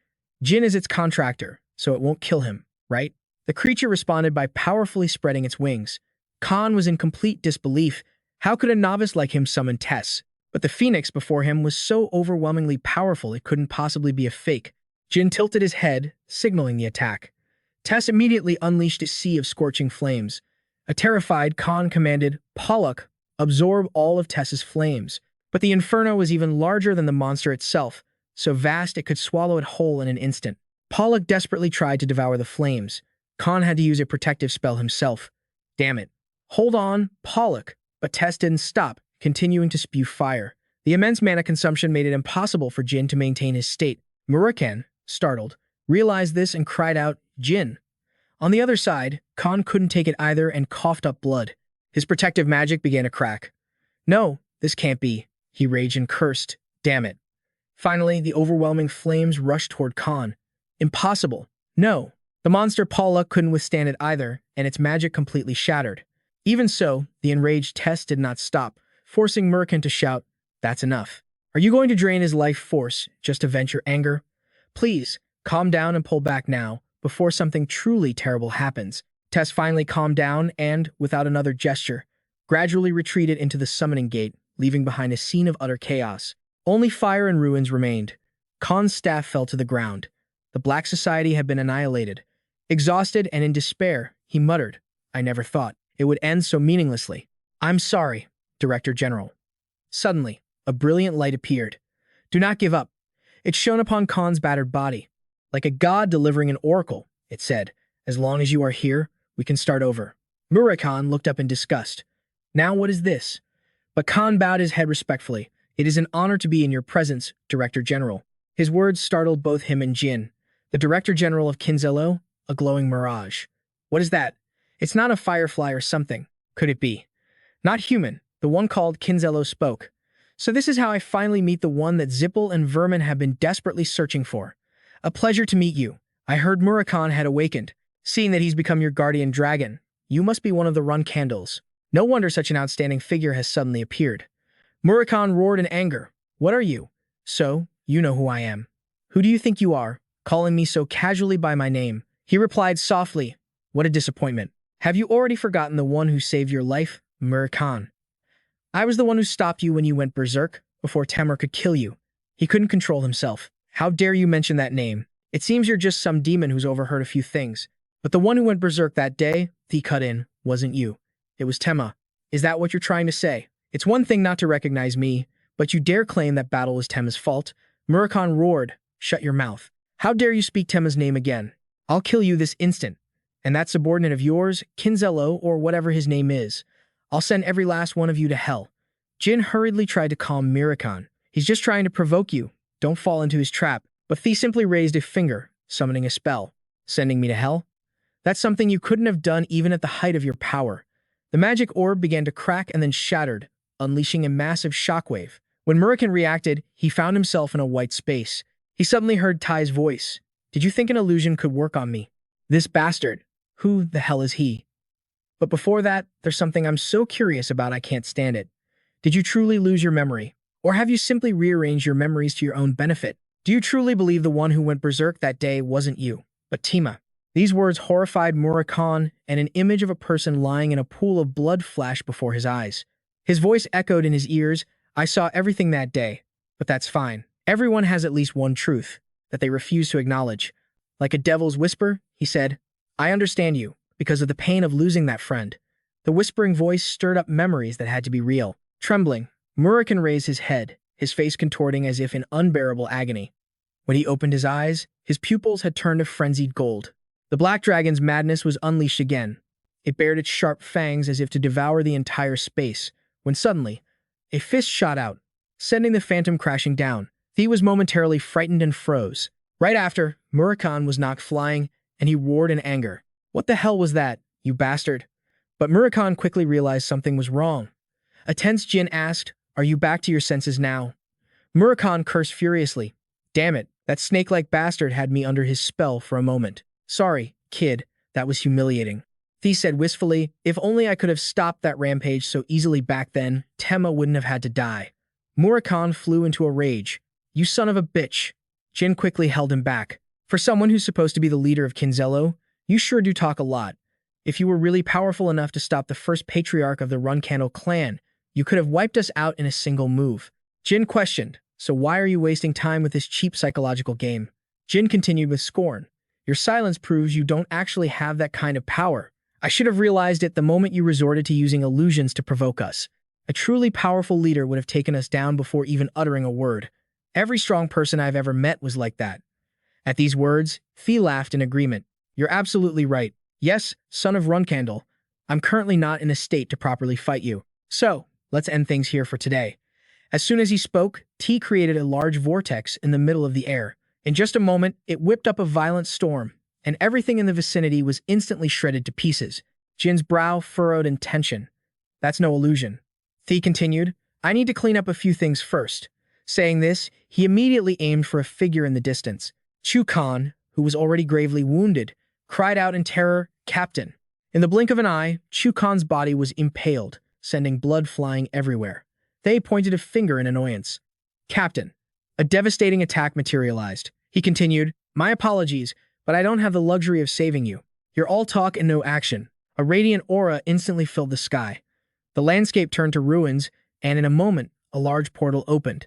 "Jin is its contractor, so it won't kill him, right?" The creature responded by powerfully spreading its wings. Khan was in complete disbelief. How could a novice like him summon Tess? But the phoenix before him was so overwhelmingly powerful it couldn't possibly be a fake. Jin tilted his head, signaling the attack. Tess immediately unleashed a sea of scorching flames. A terrified Khan commanded, "Pollock, absorb all of Tess's flames." But the inferno was even larger than the monster itself, so vast it could swallow it whole in an instant. Pollock desperately tried to devour the flames. Khan had to use a protective spell himself. Damn it. "Hold on, Pollock." But Tess didn't stop, continuing to spew fire. The immense mana consumption made it impossible for Jin to maintain his state. Murakan, startled, realized this and cried out, "Jin." On the other side, Khan couldn't take it either and coughed up blood. His protective magic began to crack. "No, this can't be." He raged and cursed. "Damn it." Finally, the overwhelming flames rushed toward Khan. "Impossible. No." The monster Pollock couldn't withstand it either, and its magic completely shattered. Even so, the enraged Tess did not stop, forcing Murakan to shout, "That's enough. Are you going to drain his life force just to vent your anger? Please, calm down and pull back now, before something truly terrible happens." Tess finally calmed down and, without another gesture, gradually retreated into the summoning gate, leaving behind a scene of utter chaos. Only fire and ruins remained. Khan's staff fell to the ground. The Black Society had been annihilated. Exhausted and in despair, he muttered, "I never thought it would end so meaninglessly." "I'm sorry, Director General." Suddenly, a brilliant light appeared. "Do not give up." It shone upon Khan's battered body. Like a god delivering an oracle, it said, "As long as you are here, we can start over." Murakan looked up in disgust. "Now what is this?" But Khan bowed his head respectfully. "It is an honor to be in your presence, Director General." His words startled both him and Jin. The Director General of Kinzello, a glowing mirage. "What is that?" It's not a firefly or something. Could it be? Not human. The one called Kinzello spoke. So this is how I finally meet the one that Zippel and Vermin have been desperately searching for. A pleasure to meet you. I heard Murakan had awakened. Seeing that he's become your guardian dragon, you must be one of the Runcandels. No wonder such an outstanding figure has suddenly appeared. Murakan roared in anger. What are you? So, you know who I am. Who do you think you are, calling me so casually by my name? He replied softly. What a disappointment. Have you already forgotten the one who saved your life, Murakan? I was the one who stopped you when you went berserk, before Temur could kill you. He couldn't control himself. How dare you mention that name? It seems you're just some demon who's overheard a few things. But the one who went berserk that day, the cut in, wasn't you. It was Tema. Is that what you're trying to say? It's one thing not to recognize me, but you dare claim that battle was Tema's fault? Murakan roared. Shut your mouth. How dare you speak Tema's name again? I'll kill you this instant. And that subordinate of yours, Kinzello or whatever his name is, I'll send every last one of you to hell. Jin hurriedly tried to calm Murakan. He's just trying to provoke you. Don't fall into his trap. But Thea simply raised a finger, summoning a spell. Sending me to hell? That's something you couldn't have done even at the height of your power. The magic orb began to crack and then shattered, unleashing a massive shockwave. When Murakan reacted, he found himself in a white space. He suddenly heard Ty's voice. Did you think an illusion could work on me? This bastard. Who the hell is he? But before that, there's something I'm so curious about I can't stand it. Did you truly lose your memory? Or have you simply rearranged your memories to your own benefit? Do you truly believe the one who went berserk that day wasn't you, but Tema? These words horrified Murakan, and an image of a person lying in a pool of blood flashed before his eyes. His voice echoed in his ears. I saw everything that day, but that's fine. Everyone has at least one truth that they refuse to acknowledge. Like a devil's whisper, he said, I understand you, because of the pain of losing that friend. The whispering voice stirred up memories that had to be real. Trembling, Murakan raised his head, his face contorting as if in unbearable agony. When he opened his eyes, his pupils had turned to frenzied gold. The black dragon's madness was unleashed again. It bared its sharp fangs as if to devour the entire space, when suddenly, a fist shot out, sending the phantom crashing down. Thea was momentarily frightened and froze. Right after, Murakan was knocked flying, and he roared in anger. What the hell was that, you bastard? But Murakan quickly realized something was wrong. A tense Jin asked, Are you back to your senses now? Murakan cursed furiously. Damn it, that snake-like bastard had me under his spell for a moment. Sorry, kid, that was humiliating. Thea said wistfully, if only I could have stopped that rampage so easily back then, Tema wouldn't have had to die. Murakan flew into a rage. You son of a bitch. Jin quickly held him back. For someone who's supposed to be the leader of Kinzello, you sure do talk a lot. If you were really powerful enough to stop the first patriarch of the Runcandel clan, you could have wiped us out in a single move. Jin questioned, so why are you wasting time with this cheap psychological game? Jin continued with scorn. Your silence proves you don't actually have that kind of power. I should have realized it the moment you resorted to using illusions to provoke us. A truly powerful leader would have taken us down before even uttering a word. Every strong person I've ever met was like that. At these words, Thea laughed in agreement. You're absolutely right. Yes, son of Runcandel, I'm currently not in a state to properly fight you. So, let's end things here for today. As soon as he spoke, T created a large vortex in the middle of the air. In just a moment, it whipped up a violent storm, and everything in the vicinity was instantly shredded to pieces. Jin's brow furrowed in tension. That's no illusion. Thea continued, I need to clean up a few things first. Saying this, he immediately aimed for a figure in the distance. Chu Kan, who was already gravely wounded, cried out in terror, Captain. In the blink of an eye, Chu Kan's body was impaled, sending blood flying everywhere. They pointed a finger in annoyance. Captain. A devastating attack materialized. He continued, My apologies, but I don't have the luxury of saving you. You're all talk and no action. A radiant aura instantly filled the sky. The landscape turned to ruins, and in a moment, a large portal opened.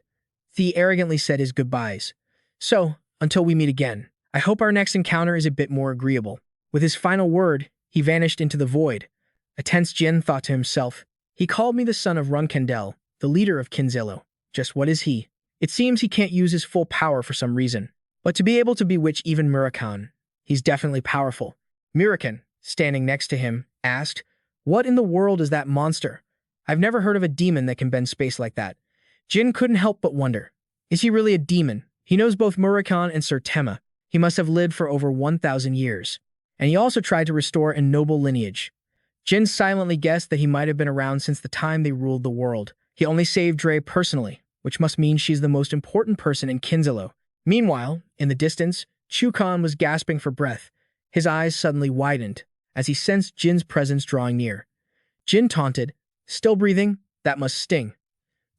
Thea arrogantly said his goodbyes. So, until we meet again, I hope our next encounter is a bit more agreeable. With his final word, he vanished into the void. A tense Jin thought to himself, he called me the son of Runcandel, the leader of Kinzello. Just what is he? It seems he can't use his full power for some reason. But to be able to bewitch even Murakan, he's definitely powerful. Murakan, standing next to him, asked, What in the world is that monster? I've never heard of a demon that can bend space like that. Jin couldn't help but wonder, is he really a demon? He knows both Murakan and Sir Tema. He must have lived for over 1,000 years. And he also tried to restore a noble lineage. Jin silently guessed that he might have been around since the time they ruled the world. He only saved Dre personally, which must mean she's the most important person in Kinzalo. Meanwhile, in the distance, Chukan was gasping for breath. His eyes suddenly widened as he sensed Jin's presence drawing near. Jin taunted, "Still breathing? That must sting.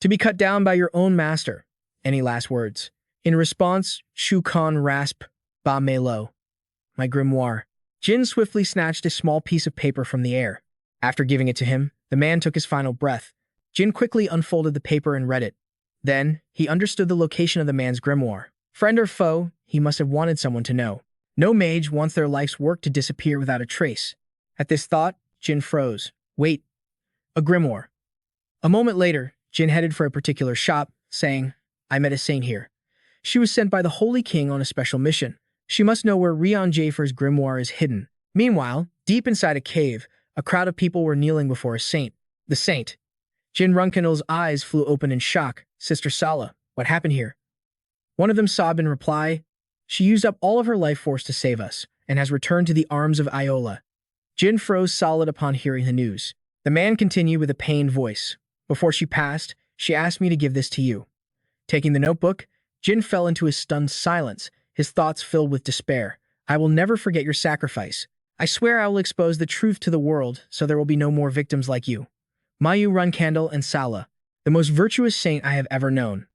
To be cut down by your own master." Any last words? In response, Chukan rasped, "Ba me lo. My grimoire." Jin swiftly snatched a small piece of paper from the air. After giving it to him, the man took his final breath. Jin quickly unfolded the paper and read it. Then, he understood the location of the man's grimoire. Friend or foe, he must have wanted someone to know. No mage wants their life's work to disappear without a trace. At this thought, Jin froze. Wait, a grimoire. A moment later, Jin headed for a particular shop, saying, "I met a saint here. She was sent by the Holy King on a special mission. She must know where Rion Jafer's grimoire is hidden." Meanwhile, deep inside a cave, a crowd of people were kneeling before a saint. The saint. Jin Runcandel's eyes flew open in shock. "Sister Sala, what happened here?" One of them sobbed in reply, "She used up all of her life force to save us, and has returned to the arms of Iola." Jin froze solid upon hearing the news. The man continued with a pained voice. "Before she passed, she asked me to give this to you." Taking the notebook, Jin fell into a stunned silence, his thoughts filled with despair. "I will never forget your sacrifice. I swear I will expose the truth to the world so there will be no more victims like you. Mayu Runcandel and Sala, the most virtuous saint I have ever known."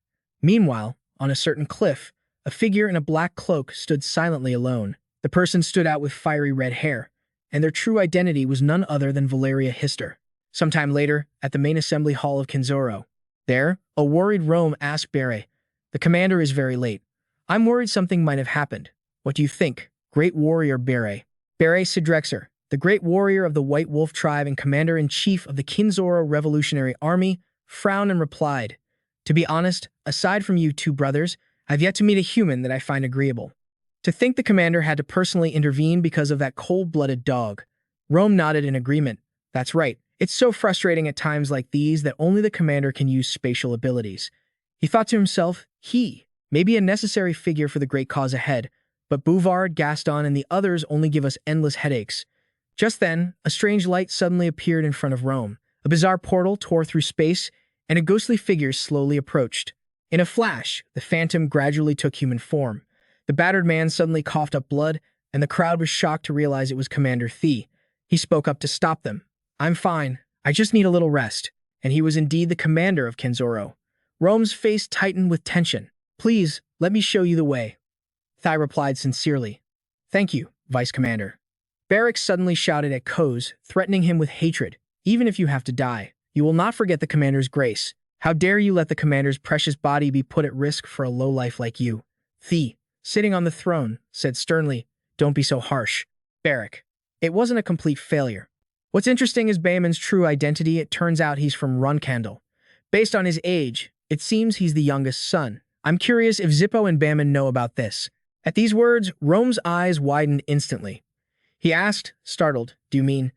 Meanwhile, on a certain cliff, a figure in a black cloak stood silently alone. The person stood out with fiery red hair, and their true identity was none other than Valeria Hister. Sometime later, at the main assembly hall of Kinzoro, there, a worried Rome asked Bere, "The commander is very late. I'm worried something might have happened. What do you think, great warrior Bere?" Bere Sidrexer, the great warrior of the White Wolf tribe and commander-in-chief of the Kinzoro Revolutionary Army, frowned and replied, "To be honest, aside from you two brothers, I've yet to meet a human that I find agreeable." To think the commander had to personally intervene because of that cold-blooded dog. Rome nodded in agreement. "That's right. It's so frustrating at times like these that only the commander can use spatial abilities." He thought to himself, he may be a necessary figure for the great cause ahead, but Bouvard, Gaston, and the others only give us endless headaches. Just then, a strange light suddenly appeared in front of Rome. A bizarre portal tore through space, and a ghostly figure slowly approached. In a flash, the phantom gradually took human form. The battered man suddenly coughed up blood, and the crowd was shocked to realize it was Commander Thie. He spoke up to stop them. "I'm fine. I just need a little rest." And he was indeed the commander of Kinzoro. Rome's face tightened with tension. "Please, let me show you the way." Thie replied sincerely. "Thank you, Vice Commander." Barrack suddenly shouted at Koz, threatening him with hatred. "Even if you have to die, you will not forget the commander's grace. How dare you let the commander's precious body be put at risk for a lowlife like you?" Thie, sitting on the throne, said sternly, "Don't be so harsh." Barrack. "It wasn't a complete failure. What's interesting is Bayman's true identity. It turns out he's from Runcandel. Based on his age, it seems he's the youngest son. I'm curious if Zippo and Bayman know about this." At these words, Rome's eyes widened instantly. He asked, startled, "Do you mean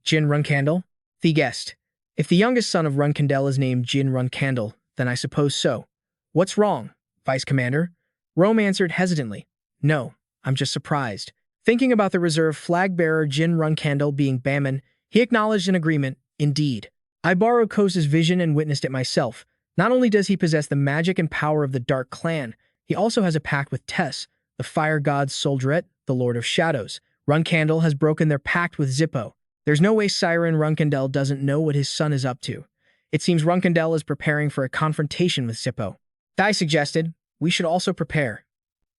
Jin Runcandel?" Thie guessed. "If the youngest son of Runcandel is named Jin Runcandel, then I suppose so." "What's wrong, Vice Commander?" Rome answered hesitantly. "No, I'm just surprised." Thinking about the reserve flag-bearer Jin Runcandel being Bayman, he acknowledged an agreement. "Indeed. I borrowed Koz's vision and witnessed it myself. Not only does he possess the magic and power of the Dark Clan, he also has a pact with Tess, the fire god Solderet, the Lord of Shadows. Runcandel has broken their pact with Zippo. There's no way Siren Runcandel doesn't know what his son is up to. It seems Runcandel is preparing for a confrontation with Zippo." Thie suggested, "We should also prepare."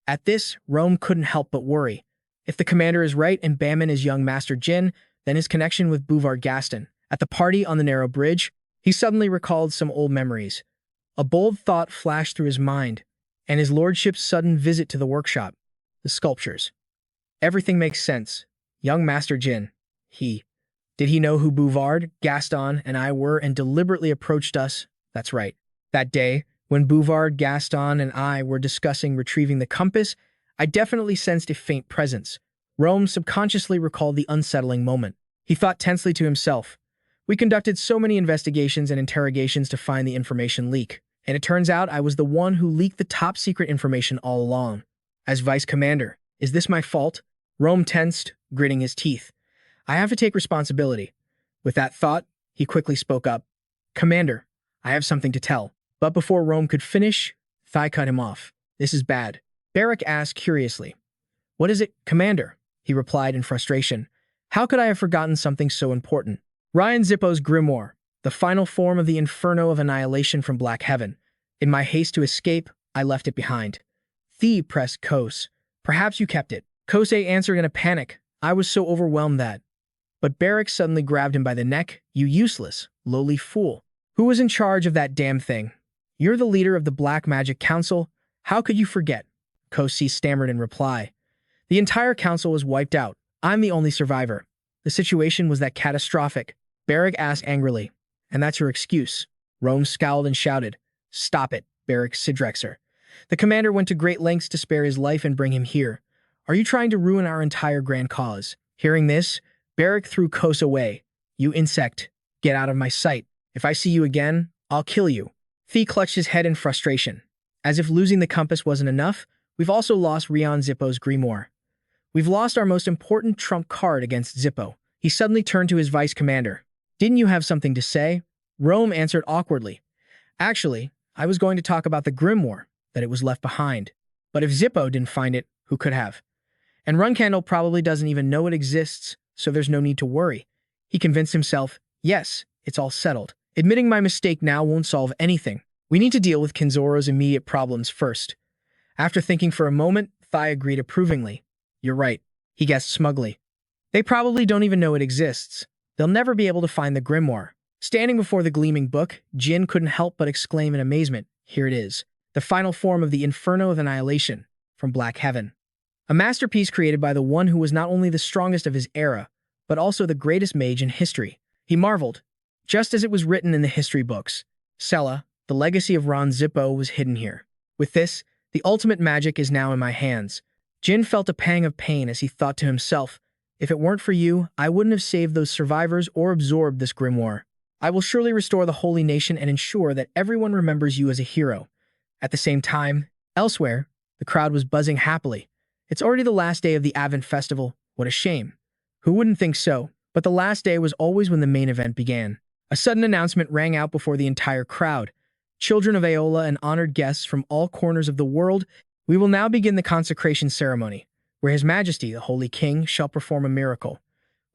At this, Rome couldn't help but worry. If the commander is right and Bayman is young Master Jin, then his connection with Bouvard Gaston. At the party on the narrow bridge, he suddenly recalled some old memories. A bold thought flashed through his mind, and his lordship's sudden visit to the workshop. The sculptures. Everything makes sense. Young Master Jin. Did he know who Bouvard, Gaston, and I were and deliberately approached us? That's right. That day, when Bouvard, Gaston, and I were discussing retrieving the compass, I definitely sensed a faint presence. Rome subconsciously recalled the unsettling moment. He thought tensely to himself, "We conducted so many investigations and interrogations to find the information leak, and it turns out I was the one who leaked the top-secret information all along. As Vice Commander, is this my fault?" Rome tensed, gritting his teeth. "I have to take responsibility. With that thought, he quickly spoke up. Commander, I have something to tell. But before Rome could finish, Thai cut him off. This is bad. Barrack asked curiously. What is it, Commander? He replied in frustration. How could I have forgotten something so important? Ryan Zippo's grimoire, the final form of the inferno of annihilation from Black Heaven. In my haste to escape, I left it behind. Thee pressed Kos. Perhaps you kept it. Kosei answered in a panic. I was so overwhelmed that. But Barrack suddenly grabbed him by the neck. You useless, lowly fool. Who was in charge of that damn thing? You're the leader of the Black Magic Council. How could you forget? Kosei stammered in reply. The entire council was wiped out. I'm the only survivor. The situation was that catastrophic. Barrack asked angrily. And that's your excuse? Rome scowled and shouted. Stop it, Barrack Sidrexer. The commander went to great lengths to spare his life and bring him here. Are you trying to ruin our entire grand cause? Hearing this, Barrack threw Kos away. You insect. Get out of my sight. If I see you again, I'll kill you. Thee clutched his head in frustration. As if losing the compass wasn't enough, we've also lost Ryan Zippo's grimoire. We've lost our most important trump card against Zippo. He suddenly turned to his vice commander. Didn't you have something to say? Rome answered awkwardly. Actually, I was going to talk about the grimoire, that it was left behind. But if Zippo didn't find it, who could have? And Runcandel probably doesn't even know it exists, so there's no need to worry. He convinced himself, yes, it's all settled. Admitting my mistake now won't solve anything. We need to deal with Kinzoro's immediate problems first. After thinking for a moment, Thai agreed approvingly. You're right, he guessed smugly. They probably don't even know it exists. They'll never be able to find the grimoire. Standing before the gleaming book, Jin couldn't help but exclaim in amazement, here it is, the final form of the Inferno of Annihilation, from Black Heaven. A masterpiece created by the one who was not only the strongest of his era, but also the greatest mage in history. He marveled, just as it was written in the history books. Sella, the legacy of Ron Zippo, was hidden here. With this, the ultimate magic is now in my hands. Jin felt a pang of pain as he thought to himself, if it weren't for you, I wouldn't have saved those survivors or absorbed this grimoire. I will surely restore the Holy Nation and ensure that everyone remembers you as a hero. At the same time, elsewhere, the crowd was buzzing happily. It's already the last day of the Advent Festival. What a shame. Who wouldn't think so? But the last day was always when the main event began. A sudden announcement rang out before the entire crowd. Children of Aola and honored guests from all corners of the world, we will now begin the consecration ceremony, where His Majesty, the Holy King, shall perform a miracle.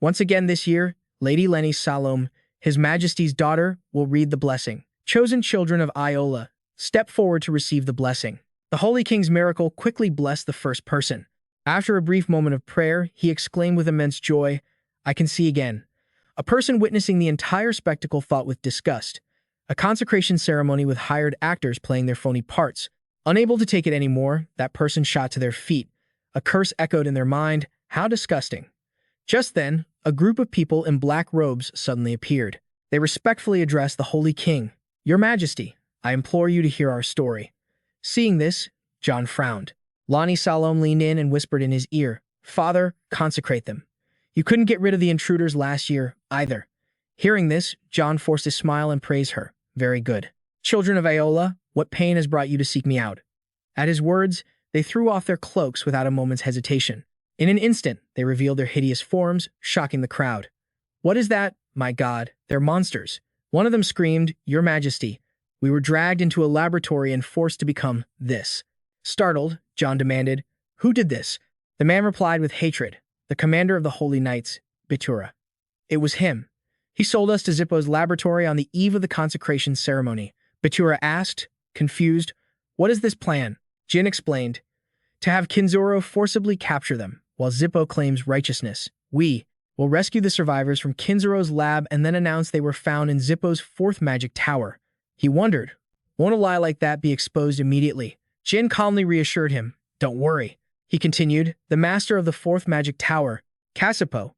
Once again this year, Lady Lenny Salome, His Majesty's daughter, will read the blessing. Chosen children of Aola, step forward to receive the blessing. The Holy King's miracle quickly blessed the first person. After a brief moment of prayer, he exclaimed with immense joy, I can see again. A person witnessing the entire spectacle thought with disgust. A consecration ceremony with hired actors playing their phony parts. Unable to take it anymore, that person shot to their feet. A curse echoed in their mind. How disgusting. Just then, a group of people in black robes suddenly appeared. They respectfully addressed the Holy King. Your Majesty, I implore you to hear our story. Seeing this, John frowned. Lonnie Salome leaned in and whispered in his ear, Father, consecrate them. You couldn't get rid of the intruders last year, either. Hearing this, John forced a smile and praised her. Very good. Children of Aola, what pain has brought you to seek me out? At his words, they threw off their cloaks without a moment's hesitation. In an instant, they revealed their hideous forms, shocking the crowd. What is that? My God, they're monsters. One of them screamed, Your Majesty, we were dragged into a laboratory and forced to become this. Startled, John demanded, Who did this? The man replied with hatred, the commander of the Holy Knights, Bitura. It was him. He sold us to Zippo's laboratory on the eve of the consecration ceremony. Bitura asked, confused, What is this plan? Jin explained, To have Kinzoro forcibly capture them, while Zippo claims righteousness. We will rescue the survivors from Kinzoro's lab and then announce they were found in Zippo's fourth magic tower. He wondered, won't a lie like that be exposed immediately? Jin calmly reassured him, Don't worry. He continued, The master of the fourth magic tower, Kasipo,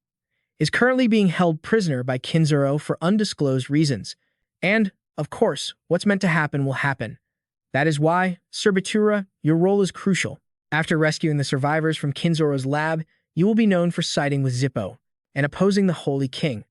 is currently being held prisoner by Kinzoro for undisclosed reasons. And, of course, what's meant to happen will happen. That is why, Sir Bitura, your role is crucial. After rescuing the survivors from Kinzoro's lab, you will be known for siding with Zippo and opposing the Holy King.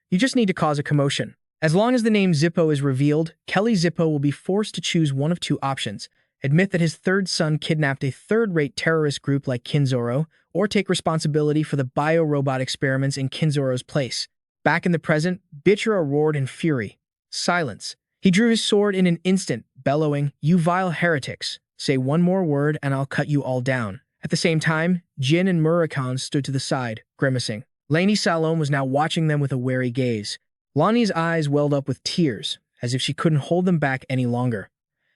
You just need to cause a commotion. As long as the name Zippo is revealed, Kelly Zippo will be forced to choose one of two options. Admit that his third son kidnapped a third-rate terrorist group like Kinzoro, or take responsibility for the bio-robot experiments in Kinzoro's place. Back in the present, Bichura roared in fury. Silence. He drew his sword in an instant, bellowing, "You vile heretics! Say one more word and I'll cut you all down." At the same time, Jin and Murakan stood to the side, grimacing. Lady Salome was now watching them with a wary gaze. Lonnie's eyes welled up with tears, as if she couldn't hold them back any longer.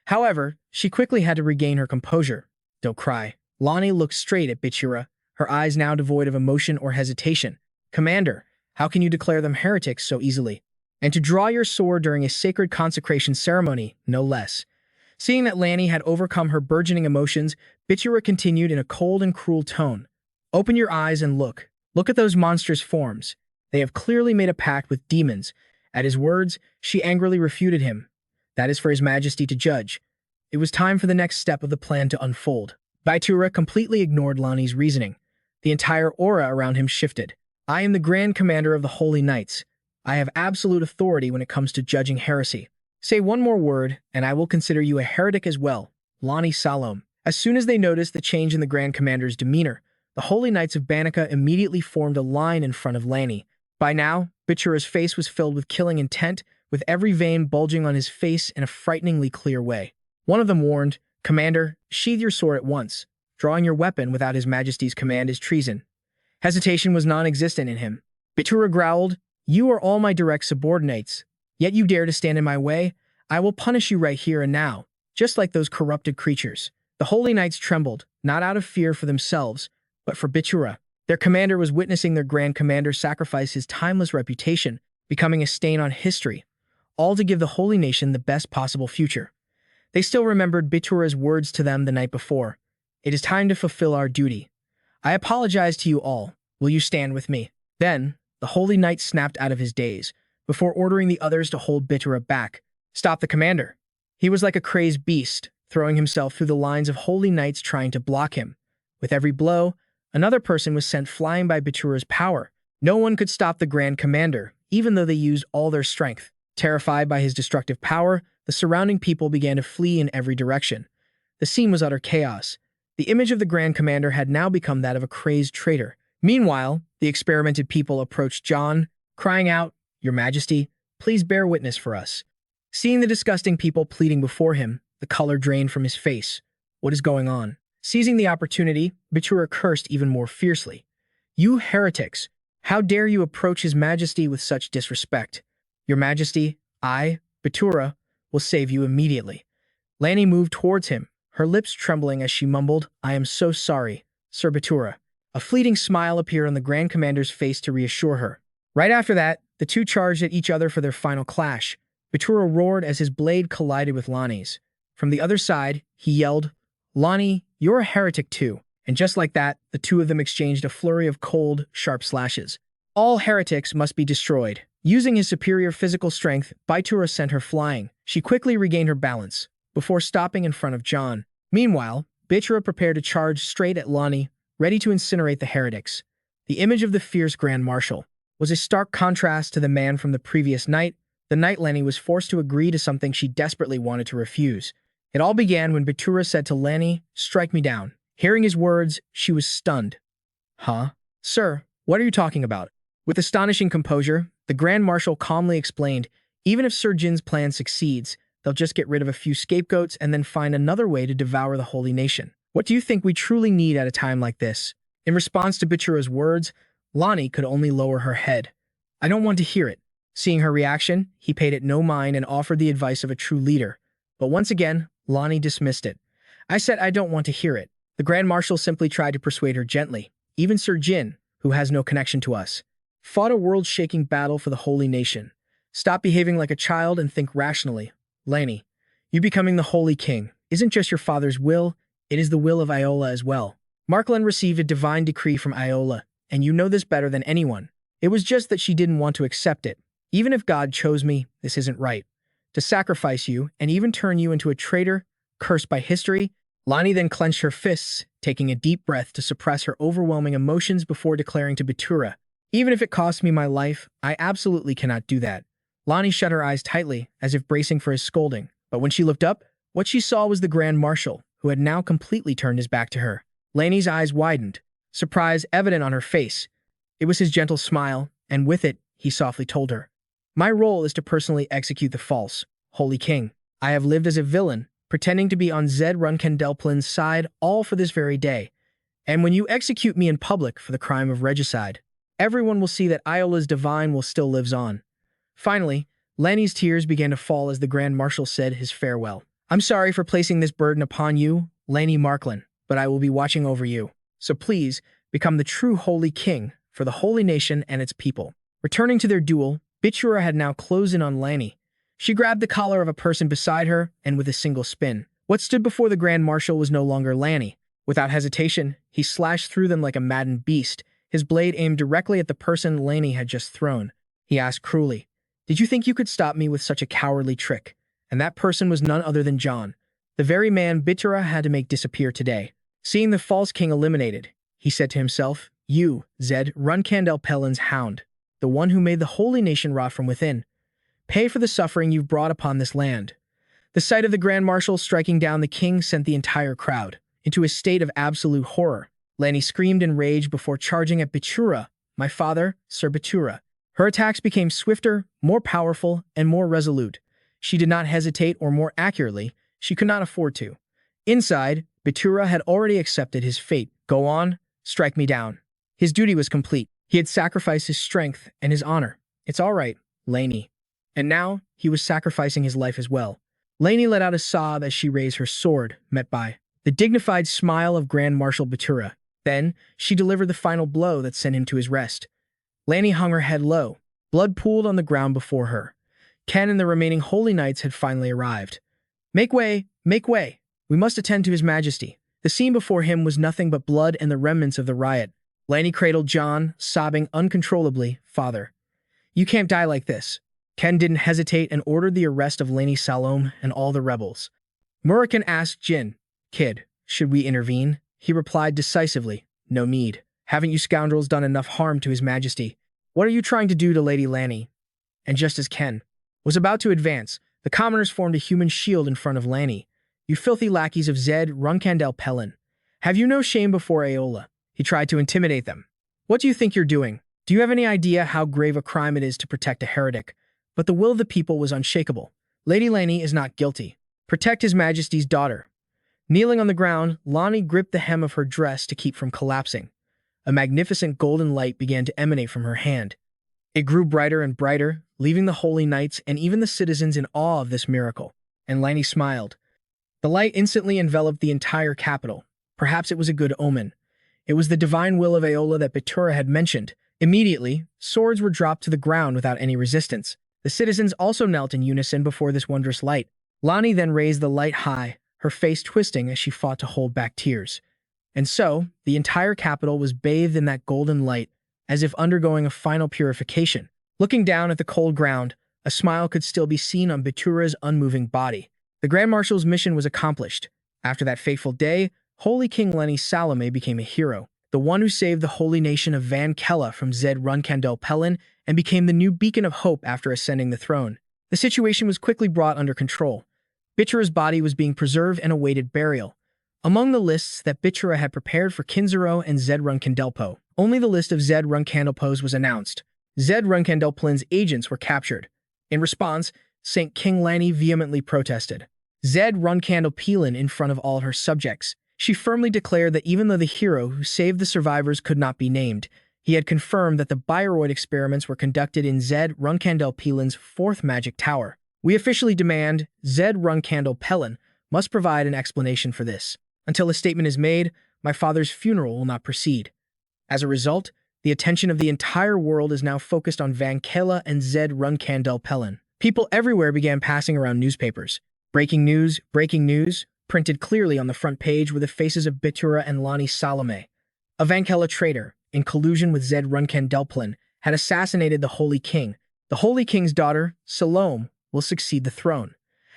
However, she quickly had to regain her composure. "Don't cry." Lonnie looked straight at Bichura, her eyes now devoid of emotion or hesitation. "Commander, how can you declare them heretics so easily? And to draw your sword during a sacred consecration ceremony, no less." Seeing that Lanny had overcome her burgeoning emotions, Bichura continued in a cold and cruel tone. "Open your eyes and look. Look at those monstrous forms. They have clearly made a pact with demons." At his words, she angrily refuted him. "That is for His Majesty to judge." It was time for the next step of the plan to unfold. Bichura completely ignored Lonnie's reasoning. The entire aura around him shifted. "I am the Grand Commander of the Holy Knights. I have absolute authority when it comes to judging heresy. Say one more word, and I will consider you a heretic as well." Lani Salome. As soon as they noticed the change in the Grand Commander's demeanor, the Holy Knights of Banica immediately formed a line in front of Lanny. By now, Bichura's face was filled with killing intent, with every vein bulging on his face in a frighteningly clear way. One of them warned, "Commander, sheathe your sword at once. Drawing your weapon without His Majesty's command is treason." Hesitation was non-existent in him. Bichura growled, "You are all my direct subordinates. Yet you dare to stand in my way? I will punish you right here and now, just like those corrupted creatures." The Holy Knights trembled, not out of fear for themselves, but for Bichura. Their commander was witnessing their Grand Commander sacrifice his timeless reputation, becoming a stain on history, all to give the Holy Nation the best possible future. They still remembered Bichura's words to them the night before. "It is time to fulfill our duty. I apologize to you all. Will you stand with me?" Then, the Holy Knight snapped out of his daze, before ordering the others to hold Bichura back. "Stop the commander." He was like a crazed beast, throwing himself through the lines of Holy Knights trying to block him. With every blow, another person was sent flying by Bichura's power. No one could stop the Grand Commander, even though they used all their strength. Terrified by his destructive power, the surrounding people began to flee in every direction. The scene was utter chaos. The image of the Grand Commander had now become that of a crazed traitor. Meanwhile, the experimented people approached John, crying out, "Your Majesty, please bear witness for us." Seeing the disgusting people pleading before him, the color drained from his face. What is going on? Seizing the opportunity, Bichura cursed even more fiercely. "You heretics! How dare you approach His Majesty with such disrespect? Your Majesty, I, Bichura, will save you immediately." Lanny moved towards him, her lips trembling as she mumbled, "I am so sorry, Sir Bichura." A fleeting smile appeared on the Grand Commander's face to reassure her. Right after that, the two charged at each other for their final clash. Bichura roared as his blade collided with Lonnie's. From the other side, he yelled, "Lonnie, you're a heretic too." And just like that, the two of them exchanged a flurry of cold, sharp slashes. All heretics must be destroyed. Using his superior physical strength, Bichura sent her flying. She quickly regained her balance, before stopping in front of John. Meanwhile, Bichura prepared to charge straight at Lonnie, ready to incinerate the heretics. The image of the fierce Grand Marshal was a stark contrast to the man from the previous night, the night Lanny was forced to agree to something she desperately wanted to refuse. It all began when Bichura said to Lanny, "Strike me down." Hearing his words, she was stunned. "Huh? Sir, what are you talking about?" With astonishing composure, the Grand Marshal calmly explained, "Even if Sir Jin's plan succeeds, they'll just get rid of a few scapegoats and then find another way to devour the Holy Nation. What do you think we truly need at a time like this?" In response to Bichura's words, Lonnie could only lower her head. "I don't want to hear it." Seeing her reaction, he paid it no mind and offered the advice of a true leader. But once again, Lonnie dismissed it. "I said I don't want to hear it." The Grand Marshal simply tried to persuade her gently. "Even Sir Jin, who has no connection to us, fought a world-shaking battle for the Holy Nation. Stop behaving like a child and think rationally. Lanny, you becoming the Holy King isn't just your father's will, it is the will of Iola as well. Markland received a divine decree from Iola, and you know this better than anyone. It was just that she didn't want to accept it. Even if God chose me, this isn't right. To sacrifice you and even turn you into a traitor, cursed by history." Lonnie then clenched her fists, taking a deep breath to suppress her overwhelming emotions before declaring to Bichura, "Even if it costs me my life, I absolutely cannot do that." Lonnie shut her eyes tightly, as if bracing for his scolding. But when she looked up, what she saw was the Grand Marshal, who had now completely turned his back to her. Laney's eyes widened, surprise evident on her face. It was his gentle smile, and with it, he softly told her. My role is to personally execute the false, Holy King. I have lived as a villain, pretending to be on Zed Runcandel's side, all for this very day. And when you execute me in public for the crime of regicide, everyone will see that Iola's divine will still lives on. Finally, Lanny's tears began to fall as the Grand Marshal said his farewell. I'm sorry for placing this burden upon you, Lanny Marklin, but I will be watching over you. So please, become the true Holy King for the Holy Nation and its people. Returning to their duel, Bichura had now closed in on Lanny. She grabbed the collar of a person beside her, and with a single spin, what stood before the Grand Marshal was no longer Lanny. Without hesitation, he slashed through them like a maddened beast, his blade aimed directly at the person Lanny had just thrown. He asked cruelly, "Did you think you could stop me with such a cowardly trick?" And that person was none other than John, the very man Bichura had to make disappear today. Seeing the false king eliminated, he said to himself, "You, Zed Runcandel's hound, the one who made the holy nation rot from within. Pay for the suffering you've brought upon this land." The sight of the Grand Marshal striking down the king sent the entire crowd into a state of absolute horror. Lanny screamed in rage before charging at Bichura. "My father, Sir Bichura." Her attacks became swifter, more powerful, and more resolute. She did not hesitate, or more accurately, she could not afford to. Inside, Bichura had already accepted his fate. Go on, strike me down. His duty was complete. He had sacrificed his strength and his honor. It's all right, Laney. And now, he was sacrificing his life as well. Laney let out a sob as she raised her sword, met by the dignified smile of Grand Marshal Bichura. Then, she delivered the final blow that sent him to his rest. Laney hung her head low. Blood pooled on the ground before her. Ken and the remaining holy knights had finally arrived. Make way! Make way! We must attend to his majesty." The scene before him was nothing but blood and the remnants of the riot. Laney cradled John, sobbing uncontrollably, "Father, you can't die like this." Ken didn't hesitate and ordered the arrest of Laney Salome and all the rebels. Murakan asked Jin, "Kid, should we intervene?" He replied decisively, "No need. Haven't you scoundrels done enough harm to his majesty? What are you trying to do to Lady Lanny?" And just as Ken was about to advance, the commoners formed a human shield in front of Lanny. "You filthy lackeys of Zed Runcandel. Have you no shame before Aola?" He tried to intimidate them. "What do you think you're doing? Do you have any idea how grave a crime it is to protect a heretic?" But the will of the people was unshakable. Lady Lanny is not guilty. Protect His Majesty's daughter. Kneeling on the ground, Lonnie gripped the hem of her dress to keep from collapsing. A magnificent golden light began to emanate from her hand. It grew brighter and brighter, leaving the holy knights and even the citizens in awe of this miracle. And Lanny smiled. The light instantly enveloped the entire capital. Perhaps it was a good omen. It was the divine will of Aola that Bichura had mentioned. Immediately, swords were dropped to the ground without any resistance. The citizens also knelt in unison before this wondrous light. Lonnie then raised the light high, her face twisting as she fought to hold back tears. And so, the entire capital was bathed in that golden light, as if undergoing a final purification. Looking down at the cold ground, a smile could still be seen on Bichura's unmoving body. The Grand Marshal's mission was accomplished. After that fateful day, Holy King Lenny Salome became a hero, the one who saved the holy nation of Van Kella from Zed Runcandel and became the new beacon of hope after ascending the throne. The situation was quickly brought under control. Bichura's body was being preserved and awaited burial. Among the lists that Bichura had prepared for Kinzero and Zed Runcandelpo, only the list of Zed Runcandelpos was announced. Zed Runcandel's agents were captured. In response, St. King Lanny vehemently protested. Zed Runcandel in front of all her subjects. She firmly declared that even though the hero who saved the survivors could not be named, he had confirmed that the Bioroid experiments were conducted in Zed Runcandel fourth magic tower. We officially demand Zed Runcandel must provide an explanation for this. Until a statement is made, my father's funeral will not proceed. As a result, the attention of the entire world is now focused on Van Kella and Zed Runcandel. People everywhere began passing around newspapers. Breaking news, printed clearly on the front page were the faces of Bichura and Lonnie Salome. A Van Kella traitor, in collusion with Zed Runcandel, had assassinated the Holy King. The Holy King's daughter, Salome, will succeed the throne.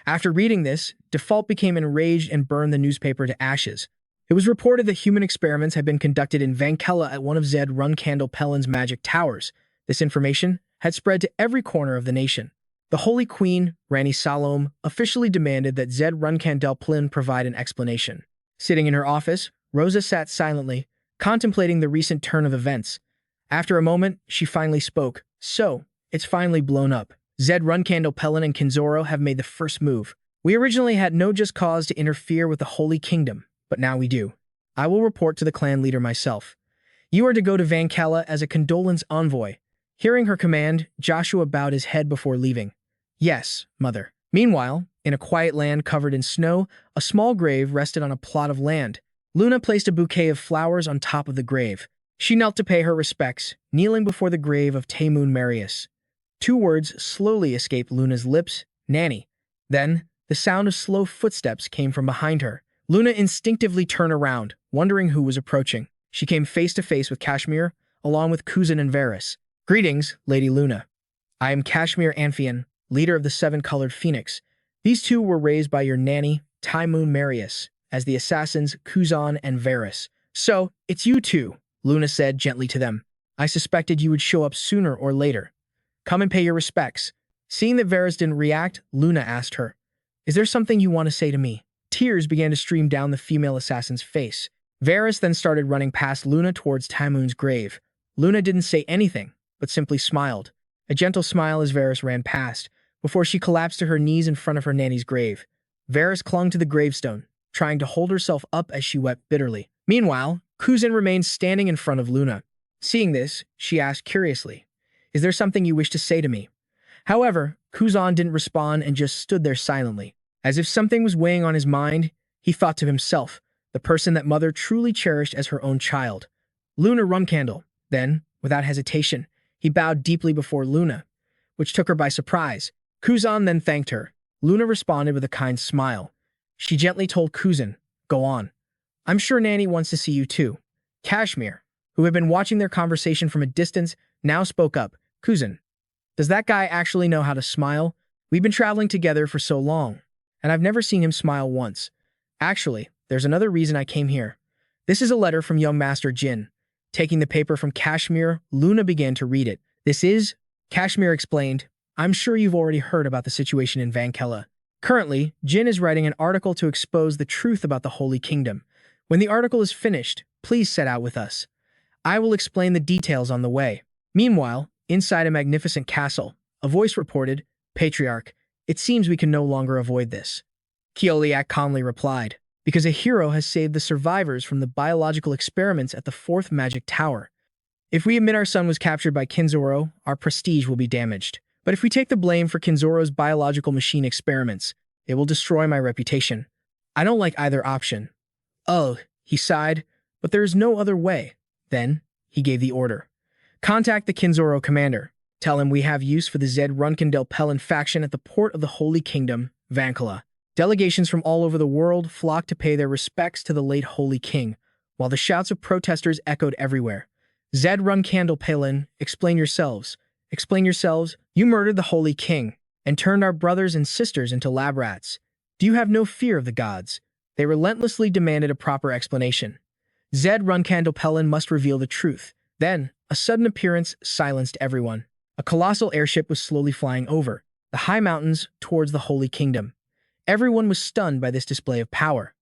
After reading this, Default became enraged and burned the newspaper to ashes. It was reported that human experiments had been conducted in Van Kella at one of Zed Runcandel magic towers. This information had spread to every corner of the nation. The Holy Queen, Rani Salome, officially demanded that Zed Runcandel provide an explanation. Sitting in her office, Rosa sat silently, contemplating the recent turn of events. After a moment, she finally spoke. "So, it's finally blown up. Zed Runcandel Pelin and Kinzoro have made the first move. We originally had no just cause to interfere with the Holy Kingdom, but now we do. I will report to the clan leader myself. You are to go to Vankella as a condolence envoy. Hearing her command, Joshua bowed his head before leaving. Yes, mother. Meanwhile, in a quiet land covered in snow, a small grave rested on a plot of land. Luna placed a bouquet of flowers on top of the grave. She knelt to pay her respects, kneeling before the grave of Taymun Marius. 2 words slowly escaped Luna's lips, Nanny. Then, the sound of slow footsteps came from behind her. Luna instinctively turned around, wondering who was approaching. She came face to face with Kashmir, along with Kuzan and Varys. Greetings, Lady Luna. I am Kashmir Amphion, leader of the 7-colored Phoenix. These 2 were raised by your nanny, Taymun Marius, as the assassins Kuzan and Varys. So, it's you 2, Luna said gently to them. I suspected you would show up sooner or later. Come and pay your respects. Seeing that Varys didn't react, Luna asked her, Is there something you want to say to me? Tears began to stream down the female assassin's face. Varys then started running past Luna towards Taymun's grave. Luna didn't say anything, but simply smiled. A gentle smile as Varys ran past, before she collapsed to her knees in front of her nanny's grave. Varys clung to the gravestone, trying to hold herself up as she wept bitterly. Meanwhile, Kuzan remained standing in front of Luna. Seeing this, she asked curiously, Is there something you wish to say to me? However, Kuzan didn't respond and just stood there silently. As if something was weighing on his mind, he thought to himself, the person that mother truly cherished as her own child. Luna Runcandel. Then, without hesitation, he bowed deeply before Luna, which took her by surprise. Kuzan then thanked her. Luna responded with a kind smile. She gently told Kuzan, Go on. I'm sure Nanny wants to see you too. Kashmir, who had been watching their conversation from a distance, now spoke up. Kuzan, does that guy actually know how to smile? We've been traveling together for so long, and I've never seen him smile once. Actually, there's another reason I came here. This is a letter from young Master Jin. Taking the paper from Kashmir, Luna began to read it. This is, Kashmir explained, I'm sure you've already heard about the situation in Vankella. Currently, Jin is writing an article to expose the truth about the Holy Kingdom. When the article is finished, please set out with us. I will explain the details on the way. Meanwhile, inside a magnificent castle, a voice reported, Patriarch, it seems we can no longer avoid this. Kioliak calmly replied, because a hero has saved the survivors from the biological experiments at the 4th Magic Tower. If we admit our son was captured by Kinzoro, our prestige will be damaged. But if we take the blame for Kinzoro's biological machine experiments, it will destroy my reputation. I don't like either option. Oh, he sighed, but there is no other way. Then, he gave the order. Contact the Kinzoro commander. Tell him we have use for the Zed Runcandel Pelin faction at the port of the Holy Kingdom, Vankella. Delegations from all over the world flocked to pay their respects to the late Holy King, while the shouts of protesters echoed everywhere. Zed Runcandel Pelin, explain yourselves. Explain yourselves. You murdered the Holy King and turned our brothers and sisters into lab rats. Do you have no fear of the gods? They relentlessly demanded a proper explanation. Zed Runcandel Pelin must reveal the truth. Then, a sudden appearance silenced everyone. A colossal airship was slowly flying over the high mountains towards the Holy Kingdom. Everyone was stunned by this display of power.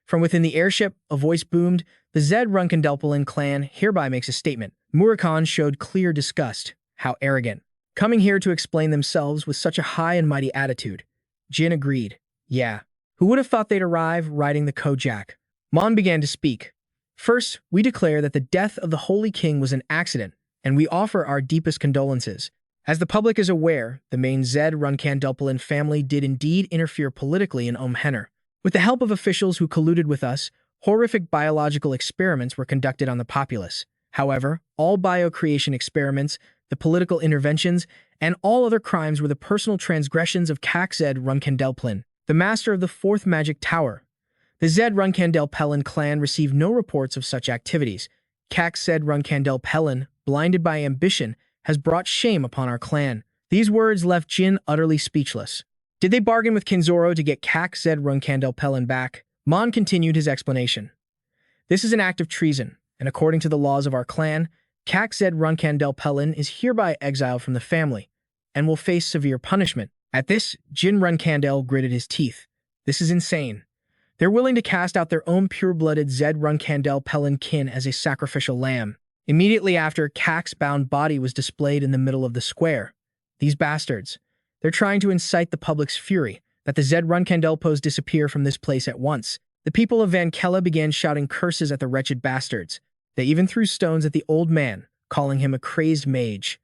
From within the airship, a voice boomed, the Zed Runcandel Pelin clan hereby makes a statement. Murakan showed clear disgust. How arrogant. Coming here to explain themselves with such a high and mighty attitude. Jin agreed. Yeah. Who would have thought they'd arrive riding the Kojak? Mon began to speak. First, we declare that the death of the Holy King was an accident, and we offer our deepest condolences. As the public is aware, the main Zed Runcandel Pelin family did indeed interfere politically in Henner. With the help of officials who colluded with us, horrific biological experiments were conducted on the populace. However, all biocreation experiments, the political interventions, and all other crimes were the personal transgressions of Zed Runcandel Pelin, the master of the 4th Magic Tower. The Zed Runcandel Pelin clan received no reports of such activities. Zed Runcandel Pelin, blinded by ambition, has brought shame upon our clan. These words left Jin utterly speechless. Did they bargain with Kinzoro to get Zed Runcandel Pelin back? Mon continued his explanation. This is an act of treason, and according to the laws of our clan, Zed Runcandel Pelin is hereby exiled from the family, and will face severe punishment. At this, Jin Runcandel gritted his teeth. This is insane. They're willing to cast out their own pure-blooded Zed Runcandel Pelin kin as a sacrificial lamb. Immediately after, Kak's bound body was displayed in the middle of the square. These bastards. They're trying to incite the public's fury, that the Zed Runcandelpos disappear from this place at once. The people of Van Kella began shouting curses at the wretched bastards. They even threw stones at the old man, calling him a crazed mage.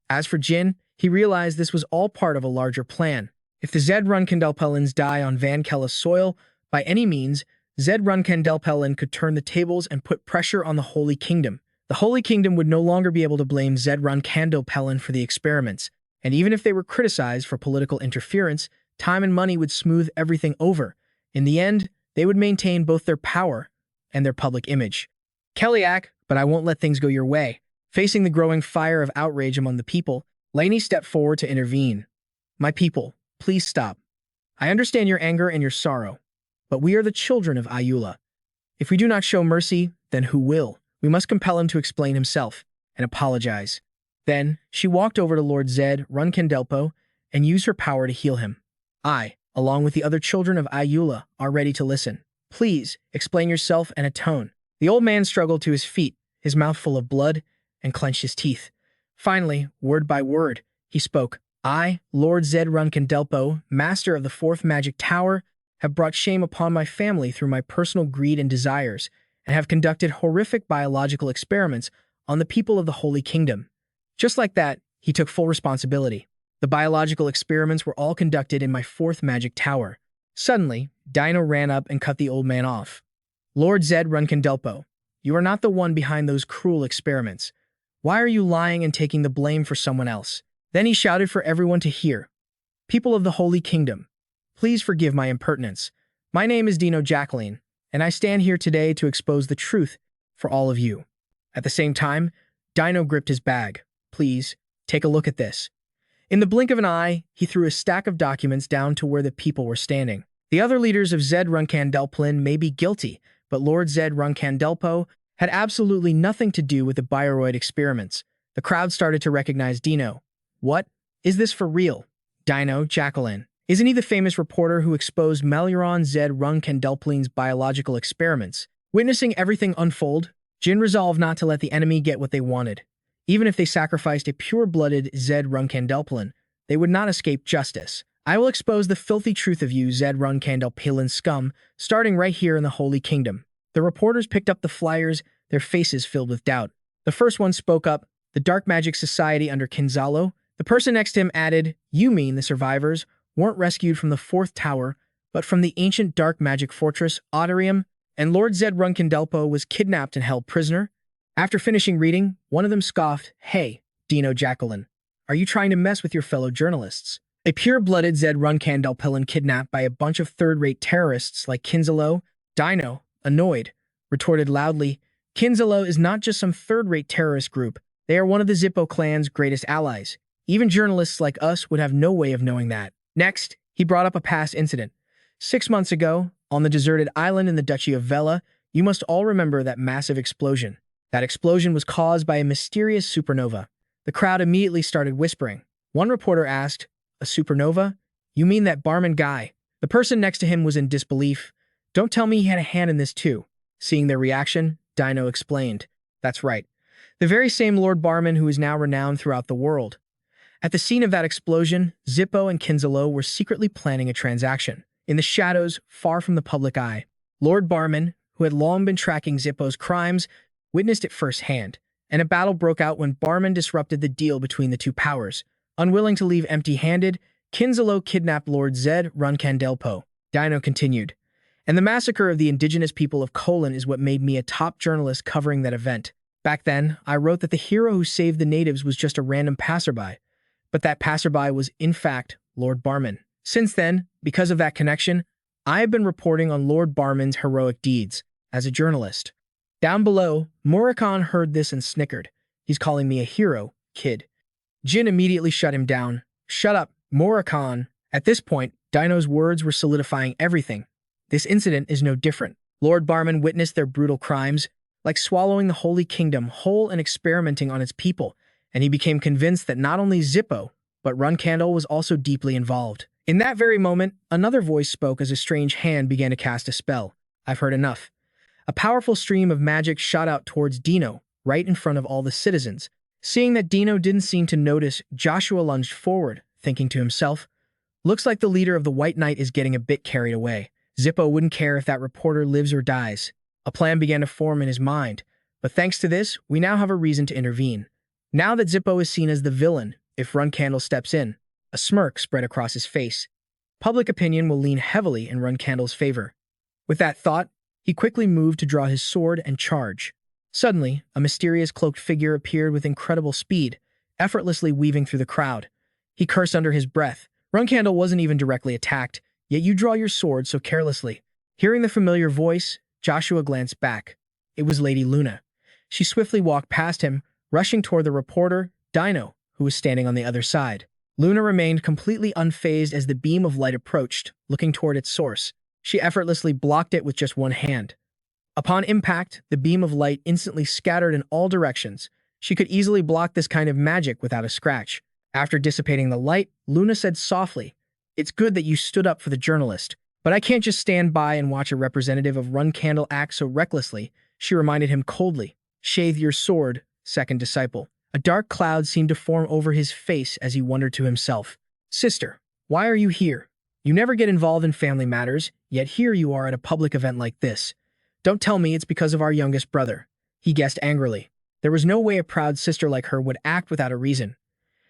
As for Jin, he realized this was all part of a larger plan. If the Zed Runcandelpellans die on Van Kella's soil, by any means, Zed Runcandelpellin could turn the tables and put pressure on the Holy Kingdom. The Holy Kingdom would no longer be able to blame Zed Runcandelpellin for the experiments, and even if they were criticized for political interference, time and money would smooth everything over. In the end, they would maintain both their power and their public image. Kellyak, but I won't let things go your way. Facing the growing fire of outrage among the people, Lainey stepped forward to intervene. My people, please stop. I understand your anger and your sorrow, but we are the children of Ayula. If we do not show mercy, then who will? We must compel him to explain himself and apologize. Then, she walked over to Lord Zed Runcandelpo and used her power to heal him. I, along with the other children of Ayula, are ready to listen. Please, explain yourself and atone. The old man struggled to his feet, his mouth full of blood, and clenched his teeth. Finally, word by word, he spoke. I, Lord Zed Runcandelpo, master of the fourth magic tower, have brought shame upon my family through my personal greed and desires, and have conducted horrific biological experiments on the people of the Holy Kingdom. Just like that, he took full responsibility. The biological experiments were all conducted in my fourth magic tower. Suddenly, Dino ran up and cut the old man off. Lord Zed Runcandelpo, you are not the one behind those cruel experiments. Why are you lying and taking the blame for someone else? Then he shouted for everyone to hear. People of the Holy Kingdom, please forgive my impertinence. My name is Dino Jacqueline, and I stand here today to expose the truth for all of you. At the same time, Dino gripped his bag. Please, take a look at this. In the blink of an eye, he threw a stack of documents down to where the people were standing. The other leaders of Zed Runcandelpellin may be guilty, but Lord Zed Runcandelpo had absolutely nothing to do with the bioroid experiments. The crowd started to recognize Dino. What? Is this for real? Dino Jacqueline. Isn't he the famous reporter who exposed Maluron Zed Runcandelpellin's biological experiments? Witnessing everything unfold, Jin resolved not to let the enemy get what they wanted. Even if they sacrificed a pure-blooded Zed Runcandelpellin, they would not escape justice. I will expose the filthy truth of you, Zed Runcandelpellin scum, starting right here in the Holy Kingdom. The reporters picked up the flyers, their faces filled with doubt. The first one spoke up, the Dark Magic Society under Kinzalo. The person next to him added, you mean the survivors weren't rescued from the fourth tower, but from the ancient dark magic fortress, Autorium, and Lord Zed Runcandelpo was kidnapped and held prisoner? After finishing reading, one of them scoffed, Hey, Dino Jacqueline, are you trying to mess with your fellow journalists? A pure-blooded Zed Runcandelpellin kidnapped by a bunch of third-rate terrorists like Kinzalo? Dino, annoyed, retorted loudly, Kinzalo is not just some third-rate terrorist group. They are one of the Zippo clan's greatest allies. Even journalists like us would have no way of knowing that. Next, he brought up a past incident. 6 months ago, on the deserted island in the Duchy of Vela, you must all remember that massive explosion. That explosion was caused by a mysterious supernova. The crowd immediately started whispering. One reporter asked, a supernova? You mean that barman guy? The person next to him was in disbelief. Don't tell me he had a hand in this too. Seeing their reaction, Dino explained. That's right. The very same Lord Barman who is now renowned throughout the world. At the scene of that explosion, Zippo and Kinzalo were secretly planning a transaction. In the shadows, far from the public eye, Lord Barman, who had long been tracking Zippo's crimes, witnessed it firsthand, and a battle broke out when Barman disrupted the deal between the two powers. Unwilling to leave empty-handed, Kinzalo kidnapped Lord Zed Runcandelpo. Dino continued. And the massacre of the indigenous people of Colon is what made me a top journalist covering that event. Back then, I wrote that the hero who saved the natives was just a random passerby, but that passerby was, in fact, Lord Barman. Since then, because of that connection, I have been reporting on Lord Barman's heroic deeds as a journalist. Down below, Murakan heard this and snickered. He's calling me a hero, kid. Jin immediately shut him down. Shut up, Murakan. At this point, Dino's words were solidifying everything. This incident is no different. Lord Barman witnessed their brutal crimes, like swallowing the Holy Kingdom whole and experimenting on its people, and he became convinced that not only Zippo, but Runcandel was also deeply involved. In that very moment, another voice spoke as a strange hand began to cast a spell. I've heard enough. A powerful stream of magic shot out towards Dino, right in front of all the citizens. Seeing that Dino didn't seem to notice, Joshua lunged forward, thinking to himself, looks like the leader of the White Knight is getting a bit carried away. Zippo wouldn't care if that reporter lives or dies. A plan began to form in his mind, but thanks to this, we now have a reason to intervene. Now that Zippo is seen as the villain, if Runcandel steps in, a smirk spread across his face. Public opinion will lean heavily in Runcandel's favor. With that thought, he quickly moved to draw his sword and charge. Suddenly, a mysterious cloaked figure appeared with incredible speed, effortlessly weaving through the crowd. He cursed under his breath. Runcandel wasn't even directly attacked, yet you draw your sword so carelessly. Hearing the familiar voice, Joshua glanced back. It was Lady Luna. She swiftly walked past him, rushing toward the reporter, Dino, who was standing on the other side. Luna remained completely unfazed as the beam of light approached, looking toward its source. She effortlessly blocked it with just one hand. Upon impact, the beam of light instantly scattered in all directions. She could easily block this kind of magic without a scratch. After dissipating the light, Luna said softly, "It's good that you stood up for the journalist, but I can't just stand by and watch a representative of Runcandel act so recklessly." She reminded him coldly, "Sheathe your sword, second disciple." A dark cloud seemed to form over his face as he wondered to himself, "Sister, why are you here? You never get involved in family matters, yet here you are at a public event like this. Don't tell me it's because of our youngest brother." He guessed angrily. There was no way a proud sister like her would act without a reason.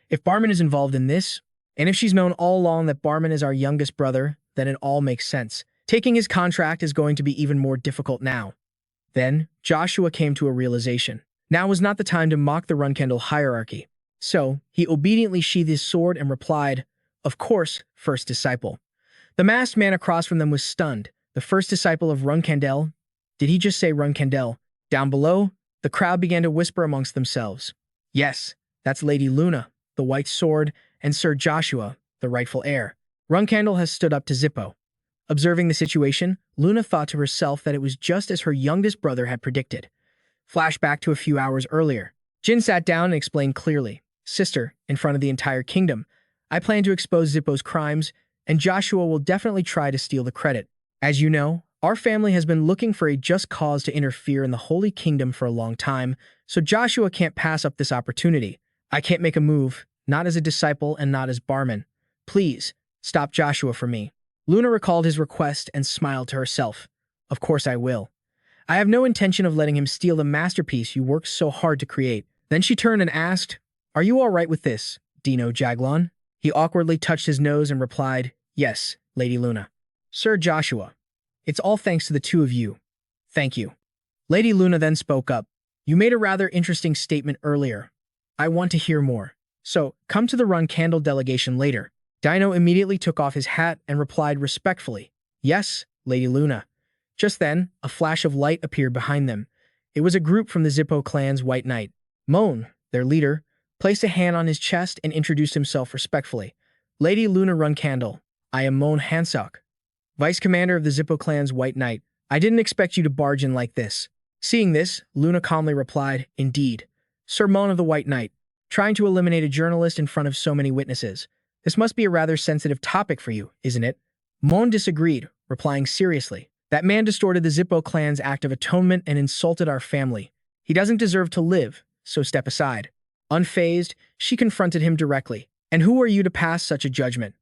If Barman is involved in this, and if she's known all along that Barman is our youngest brother, then it all makes sense. Taking his contract is going to be even more difficult now. Then, Joshua came to a realization. Now was not the time to mock the Runcandel hierarchy. So, he obediently sheathed his sword and replied, "Of course, first disciple." The masked man across from them was stunned. The first disciple of Runcandel? Did he just say Runcandel? Down below, the crowd began to whisper amongst themselves. Yes, that's Lady Luna, the White Sword, and Sir Joshua, the rightful heir. Runcandel has stood up to Zippo. Observing the situation, Luna thought to herself that it was just as her youngest brother had predicted. Flashback to a few hours earlier. Jin sat down and explained clearly, "Sister, in front of the entire kingdom, I plan to expose Zippo's crimes, and Joshua will definitely try to steal the credit. As you know, our family has been looking for a just cause to interfere in the Holy Kingdom for a long time, so Joshua can't pass up this opportunity. I can't make a move, not as a disciple and not as Barman. Please, stop Joshua for me." Luna recalled his request and smiled to herself. "Of course I will. I have no intention of letting him steal the masterpiece you worked so hard to create." Then she turned and asked, "Are you all right with this, Dino Jaglon?" He awkwardly touched his nose and replied, "Yes, Lady Luna." "Sir Joshua, it's all thanks to the two of you. Thank you." Lady Luna then spoke up. "You made a rather interesting statement earlier. I want to hear more. So, come to the Runcandel delegation later." Dino immediately took off his hat and replied respectfully, "Yes, Lady Luna." Just then, a flash of light appeared behind them. It was a group from the Zippo clan's White Knight. Moan, their leader, placed a hand on his chest and introduced himself respectfully. "Lady Luna Runcandel, I am Moan Hansok, Vice Commander of the Zippo clan's White Knight. I didn't expect you to barge in like this." Seeing this, Luna calmly replied, "Indeed. Sir Moan of the White Knight, trying to eliminate a journalist in front of so many witnesses. This must be a rather sensitive topic for you, isn't it?" Moan disagreed, replying seriously, "That man distorted the Zippo clan's act of atonement and insulted our family. He doesn't deserve to live, so step aside." Unfazed, she confronted him directly. "And who are you to pass such a judgment?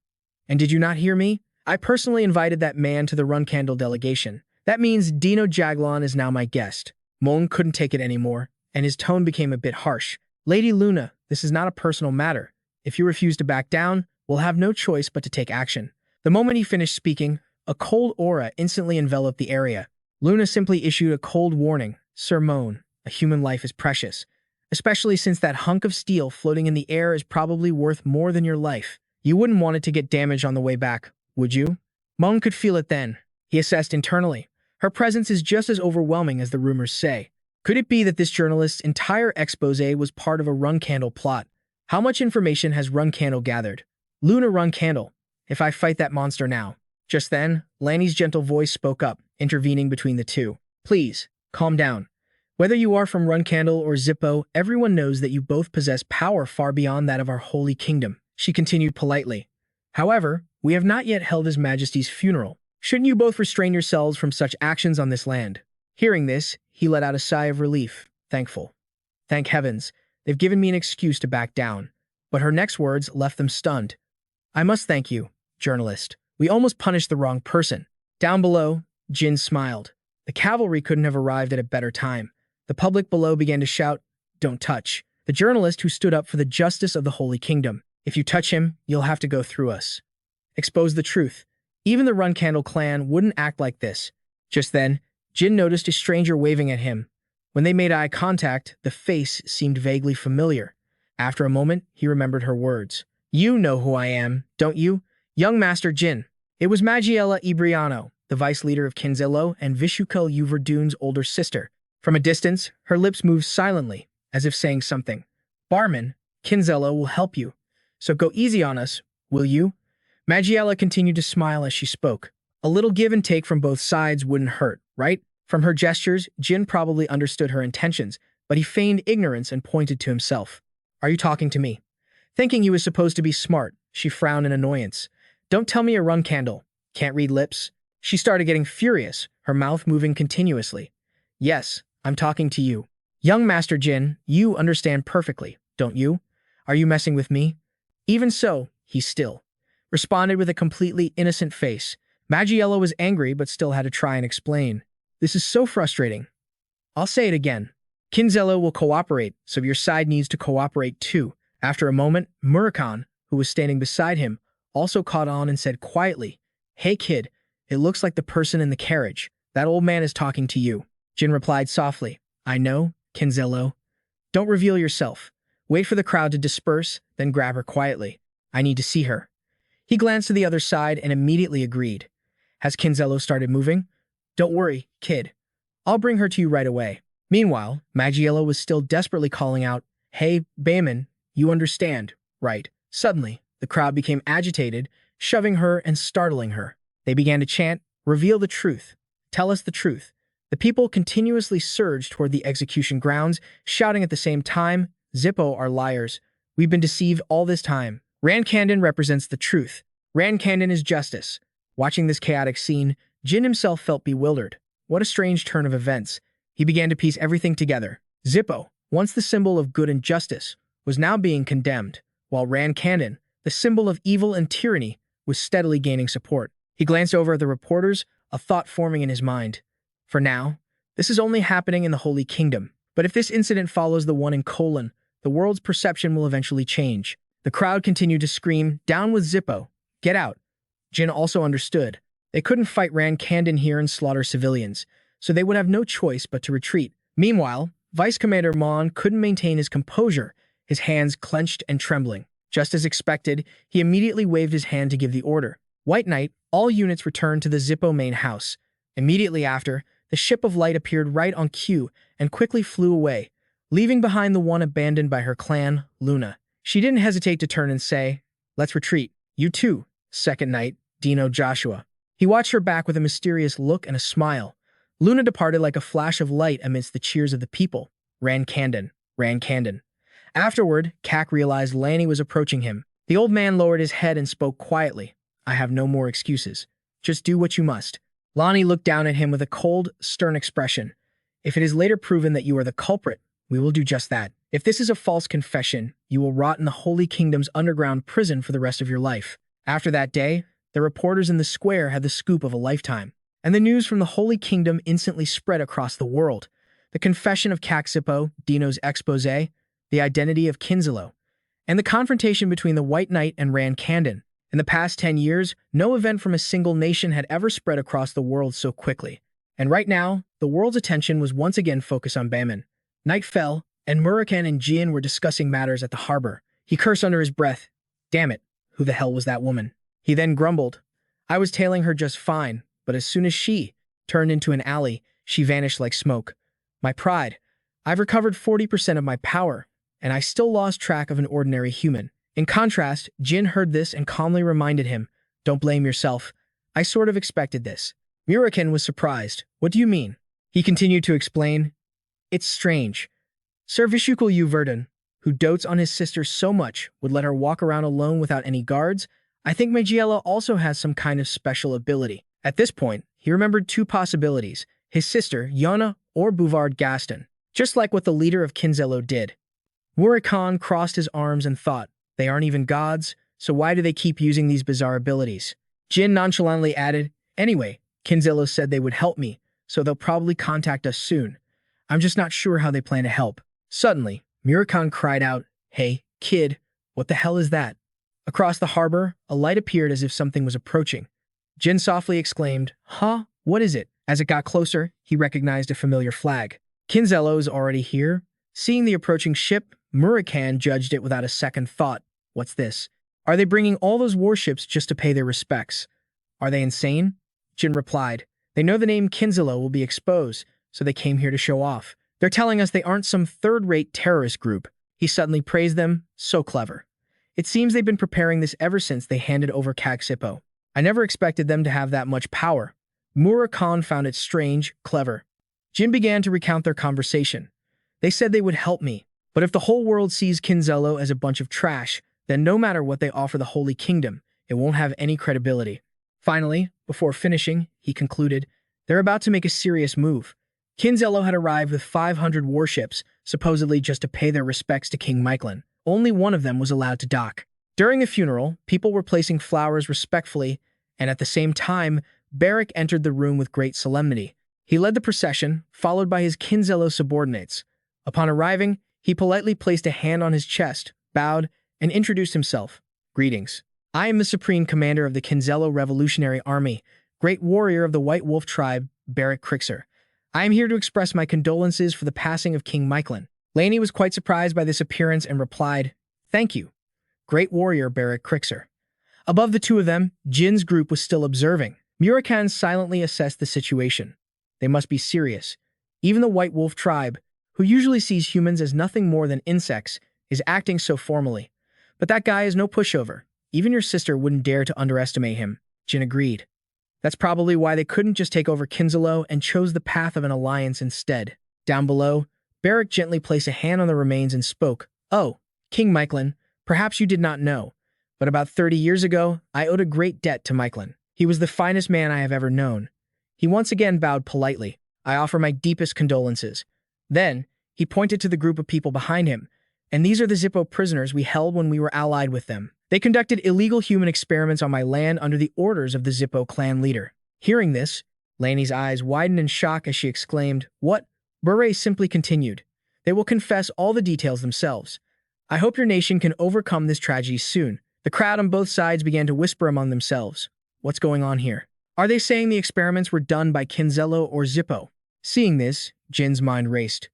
And did you not hear me? I personally invited that man to the Runcandel delegation. That means Dino Jaglon is now my guest." Moan couldn't take it anymore, and his tone became a bit harsh. "Lady Luna, this is not a personal matter. If you refuse to back down, we'll have no choice but to take action." The moment he finished speaking, a cold aura instantly enveloped the area. Luna simply issued a cold warning. "Sir Moan, a human life is precious, especially since that hunk of steel floating in the air is probably worth more than your life. You wouldn't want it to get damaged on the way back, would you?" Moan could feel it then. He assessed internally. Her presence is just as overwhelming as the rumors say. Could it be that this journalist's entire expose was part of a Runcandel plot? How much information has Runcandel gathered? "Luna Runcandel, if I fight that monster now." Just then, Lanny's gentle voice spoke up, intervening between the two. "Please, calm down. Whether you are from Runcandel or Zippo, everyone knows that you both possess power far beyond that of our holy kingdom," she continued politely. "However, we have not yet held His Majesty's funeral. Shouldn't you both restrain yourselves from such actions on this land?" Hearing this, he let out a sigh of relief, thankful. Thank heavens, They've given me an excuse to back down. But her next words left them stunned. I must thank you, journalist. We almost punished the wrong person. Down below, Jin smiled. The cavalry couldn't have arrived at a better time. The public below began to shout, "Don't touch." The journalist who stood up for the justice of the Holy Kingdom. If you touch him, you'll have to go through us. Expose the truth. Even the Runcandel clan wouldn't act like this. Just then, Jin noticed a stranger waving at him. When they made eye contact, the face seemed vaguely familiar. After a moment, he remembered her words. You know who I am, don't you? Young Master Jin. It was Magiella Ibriano, the vice leader of Kinzello and Vishuko Uverdun's older sister. From a distance, her lips moved silently, as if saying something. Barman, Kinzello will help you. So go easy on us, will you? Magiella continued to smile as she spoke. A little give and take from both sides wouldn't hurt, right? From her gestures, Jin probably understood her intentions, but he feigned ignorance and pointed to himself. Are you talking to me? Thinking he was supposed to be smart, she frowned in annoyance. Don't tell me a Runcandel. Can't read lips? She started getting furious, her mouth moving continuously. Yes, I'm talking to you. Young Master Jin, you understand perfectly, don't you? Are you messing with me? Even so, he still responded with a completely innocent face. Magiella was angry but still had to try and explain. This is so frustrating. I'll say it again. Kinzello will cooperate, so your side needs to cooperate too. After a moment, Murakan, who was standing beside him, also caught on and said quietly, Hey kid, it looks like the person in the carriage. That old man is talking to you. Jin replied softly, I know, Kinzello. Don't reveal yourself. Wait for the crowd to disperse, then grab her quietly. I need to see her. He glanced to the other side and immediately agreed. Has Kinzello started moving? Don't worry, kid. I'll bring her to you right away. Meanwhile, Magiella was still desperately calling out, Hey, Bayman, you understand, right? Suddenly, the crowd became agitated, shoving her and startling her. They began to chant, Reveal the truth. Tell us the truth. The people continuously surged toward the execution grounds, shouting at the same time, Zippo are liars. We've been deceived all this time. Runcandel represents the truth. Runcandel is justice. Watching this chaotic scene, Jin himself felt bewildered. What a strange turn of events. He began to piece everything together. Zippo, once the symbol of good and justice, was now being condemned, while Runcandel, the symbol of evil and tyranny, was steadily gaining support. He glanced over at the reporters, a thought forming in his mind. For now, this is only happening in the Holy Kingdom. But if this incident follows the one in Colon, the world's perception will eventually change. The crowd continued to scream, Down with Zippo! Get out! Jin also understood. They couldn't fight Runcandel here and slaughter civilians, so they would have no choice but to retreat. Meanwhile, Vice Commander Mon couldn't maintain his composure, his hands clenched and trembling. Just as expected, he immediately waved his hand to give the order. White Knight, all units returned to the Zippo main house. Immediately after, the ship of light appeared right on cue and quickly flew away, leaving behind the one abandoned by her clan, Luna. She didn't hesitate to turn and say, Let's retreat. You too, Second Knight, Dino Joshua. He watched her back with a mysterious look and a smile. Luna departed like a flash of light amidst the cheers of the people. Runcandel. Afterward, Kak realized Lanny was approaching him. The old man lowered his head and spoke quietly. I have no more excuses. Just do what you must. Lonnie looked down at him with a cold, stern expression. If it is later proven that you are the culprit, we will do just that. If this is a false confession, you will rot in the Holy Kingdom's underground prison for the rest of your life. After that day, the reporters in the square had the scoop of a lifetime, and the news from the Holy Kingdom instantly spread across the world. The confession of Zippo, Dino's expose, the identity of Kinzello, and the confrontation between the White Knight and Runcandel. In the past 10 years, no event from a single nation had ever spread across the world so quickly. And right now, the world's attention was once again focused on Bayman. Night fell, and Murakan and Jin were discussing matters at the harbor. He cursed under his breath. Damn it, who the hell was that woman? He then grumbled. I was tailing her just fine, but as soon as she turned into an alley, she vanished like smoke. My pride. I've recovered 40% of my power, and I still lost track of an ordinary human. In contrast, Jin heard this and calmly reminded him, Don't blame yourself. I sort of expected this. Murakan was surprised. What do you mean? He continued to explain. It's strange. Sir Vishuko Uverdun, who dotes on his sister so much, would let her walk around alone without any guards. I think Magiella also has some kind of special ability. At this point, he remembered two possibilities, his sister, Yona, or Bouvard Gaston, just like what the leader of Kinzello did. Murakan crossed his arms and thought, they aren't even gods, so why do they keep using these bizarre abilities? Jin nonchalantly added, anyway, Kinzello said they would help me, so they'll probably contact us soon. I'm just not sure how they plan to help. Suddenly, Murakan cried out, hey, kid, what the hell is that? Across the harbor, a light appeared as if something was approaching. Jin softly exclaimed, huh? What is it? As it got closer, he recognized a familiar flag. Kinzello is already here. Seeing the approaching ship, Murakan judged it without a second thought. What's this? Are they bringing all those warships just to pay their respects? Are they insane? Jin replied, they know the name Kinzello will be exposed, so they came here to show off. They're telling us they aren't some third-rate terrorist group. He suddenly praised them. So clever. It seems they've been preparing this ever since they handed over Kagsippo. I never expected them to have that much power. Murakan found it strange, clever. Jin began to recount their conversation. They said they would help me, but if the whole world sees Kinzello as a bunch of trash, then no matter what they offer the Holy Kingdom, it won't have any credibility. Finally, before finishing, he concluded, they're about to make a serious move. Kinzello had arrived with 500 warships, supposedly just to pay their respects to King Michelin. Only one of them was allowed to dock. During the funeral, people were placing flowers respectfully, and at the same time, Barak entered the room with great solemnity. He led the procession, followed by his Kinzello subordinates. Upon arriving, he politely placed a hand on his chest, bowed, and introduced himself. Greetings. I am the Supreme Commander of the Kinzello Revolutionary Army, great warrior of the White Wolf tribe, Barak Krixer. I am here to express my condolences for the passing of King Michelin. Laney was quite surprised by this appearance and replied, thank you, great warrior Barak Krixer. Above the two of them, Jin's group was still observing. Murakan silently assessed the situation. They must be serious. Even the White Wolf tribe, who usually sees humans as nothing more than insects, is acting so formally. But that guy is no pushover. Even your sister wouldn't dare to underestimate him. Jin agreed. That's probably why they couldn't just take over Kinzello and chose the path of an alliance instead. Down below, Barak gently placed a hand on the remains and spoke. Oh, King Michelin, perhaps you did not know, but about 30 years ago, I owed a great debt to Michelin. He was the finest man I have ever known. He once again bowed politely. I offer my deepest condolences. Then, he pointed to the group of people behind him, and these are the Zippo prisoners we held when we were allied with them. They conducted illegal human experiments on my land under the orders of the Zippo clan leader. Hearing this, Laney's eyes widened in shock as she exclaimed, what? Bure simply continued. They will confess all the details themselves. I hope your nation can overcome this tragedy soon. The crowd on both sides began to whisper among themselves. What's going on here? Are they saying the experiments were done by Kinzello or Zippo? Seeing this, Jin's mind raced.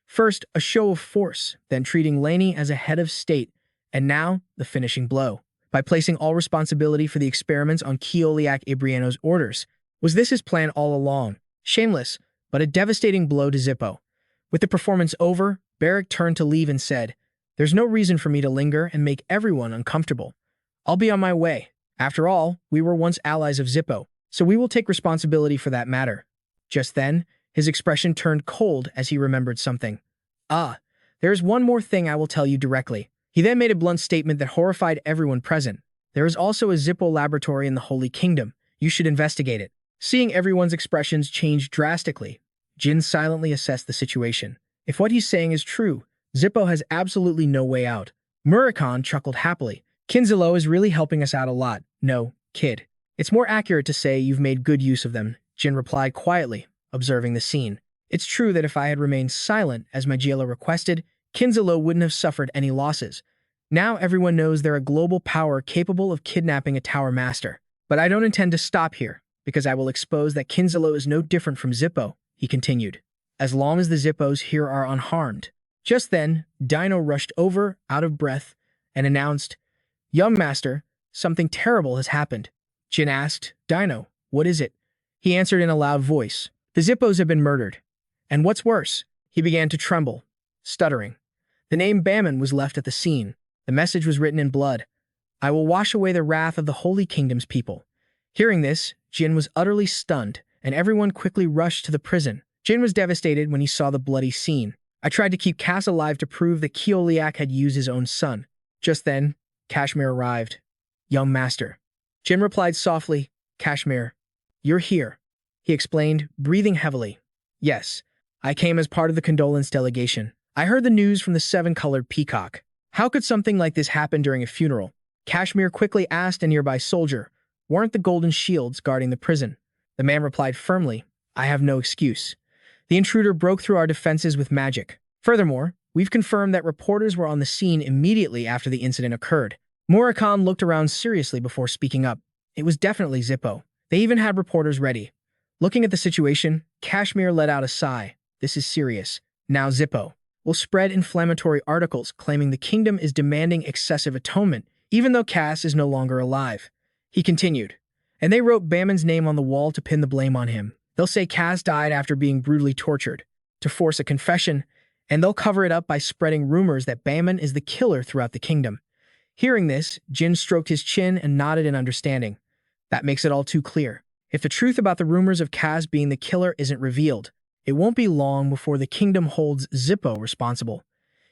First, a show of force, then treating Laney as a head of state, and now, the finishing blow. By placing all responsibility for the experiments on Keoliak Ibriano's orders. Was this his plan all along? Shameless, but a devastating blow to Zippo. With the performance over, Barak turned to leave and said, there's no reason for me to linger and make everyone uncomfortable. I'll be on my way. After all, we were once allies of Zippo, so we will take responsibility for that matter. Just then, his expression turned cold as he remembered something. There is one more thing I will tell you directly. He then made a blunt statement that horrified everyone present. There is also a Zippo laboratory in the Holy Kingdom. You should investigate it. Seeing everyone's expressions change drastically, Jin silently assessed the situation. If what he's saying is true, Zippo has absolutely no way out. Murakan chuckled happily. Kinzello is really helping us out a lot. No, kid. It's more accurate to say you've made good use of them, Jin replied quietly, observing the scene. It's true that if I had remained silent, as my jailer requested, Kinzello wouldn't have suffered any losses. Now everyone knows they're a global power capable of kidnapping a tower master. But I don't intend to stop here, because I will expose that Kinzello is no different from Zippo, he continued. As long as the Zippos here are unharmed. Just then, Dino rushed over, out of breath, and announced, Young Master, something terrible has happened. Jin asked, Dino, what is it? He answered in a loud voice, the Zippos have been murdered. And what's worse, he began to tremble, stuttering. The name Baman was left at the scene. The message was written in blood. I will wash away the wrath of the Holy Kingdom's people. Hearing this, Jin was utterly stunned, and everyone quickly rushed to the prison. Jin was devastated when he saw the bloody scene. I tried to keep Cass alive to prove that Keoliak had used his own son. Just then, Kashmir arrived. Young Master. Jin replied softly, Kashmir, you're here. He explained, breathing heavily. Yes, I came as part of the condolence delegation. I heard the news from the seven-colored peacock. How could something like this happen during a funeral? Kashmir quickly asked a nearby soldier. Weren't the golden shields guarding the prison? The man replied firmly, I have no excuse. The intruder broke through our defenses with magic. Furthermore, we've confirmed that reporters were on the scene immediately after the incident occurred. Murakan looked around seriously before speaking up. It was definitely Zippo. They even had reporters ready. Looking at the situation, Kashmir let out a sigh. This is serious. Now Zippo will spread inflammatory articles claiming the kingdom is demanding excessive atonement, even though Cass is no longer alive. He continued, and they wrote Bamon's name on the wall to pin the blame on him. They'll say Cass died after being brutally tortured, to force a confession, and they'll cover it up by spreading rumors that Bamon is the killer throughout the kingdom. Hearing this, Jin stroked his chin and nodded in understanding. That makes it all too clear. If the truth about the rumors of Cass being the killer isn't revealed, it won't be long before the kingdom holds Zippo responsible.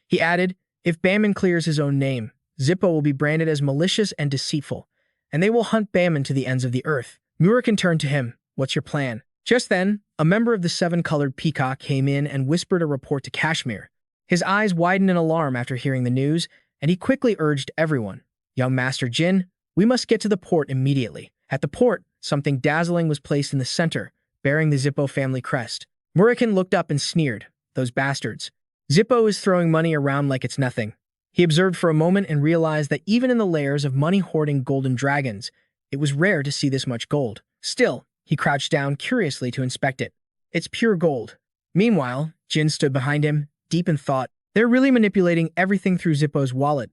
He added, if Bamon clears his own name, Zippo will be branded as malicious and deceitful, and they will hunt Bamon to the ends of the earth. Murakan turned to him. What's your plan? Just then, a member of the seven-colored peacock came in and whispered a report to Kashmir. His eyes widened in alarm after hearing the news, and he quickly urged everyone, Young Master Jin, we must get to the port immediately. At the port, something dazzling was placed in the center, bearing the Zippo family crest. Murakan looked up and sneered, those bastards. Zippo is throwing money around like it's nothing. He observed for a moment and realized that even in the layers of money-hoarding golden dragons, it was rare to see this much gold. Still, he crouched down curiously to inspect it. It's pure gold. Meanwhile, Jin stood behind him, deep in thought. They're really manipulating everything through Zippo's wallet.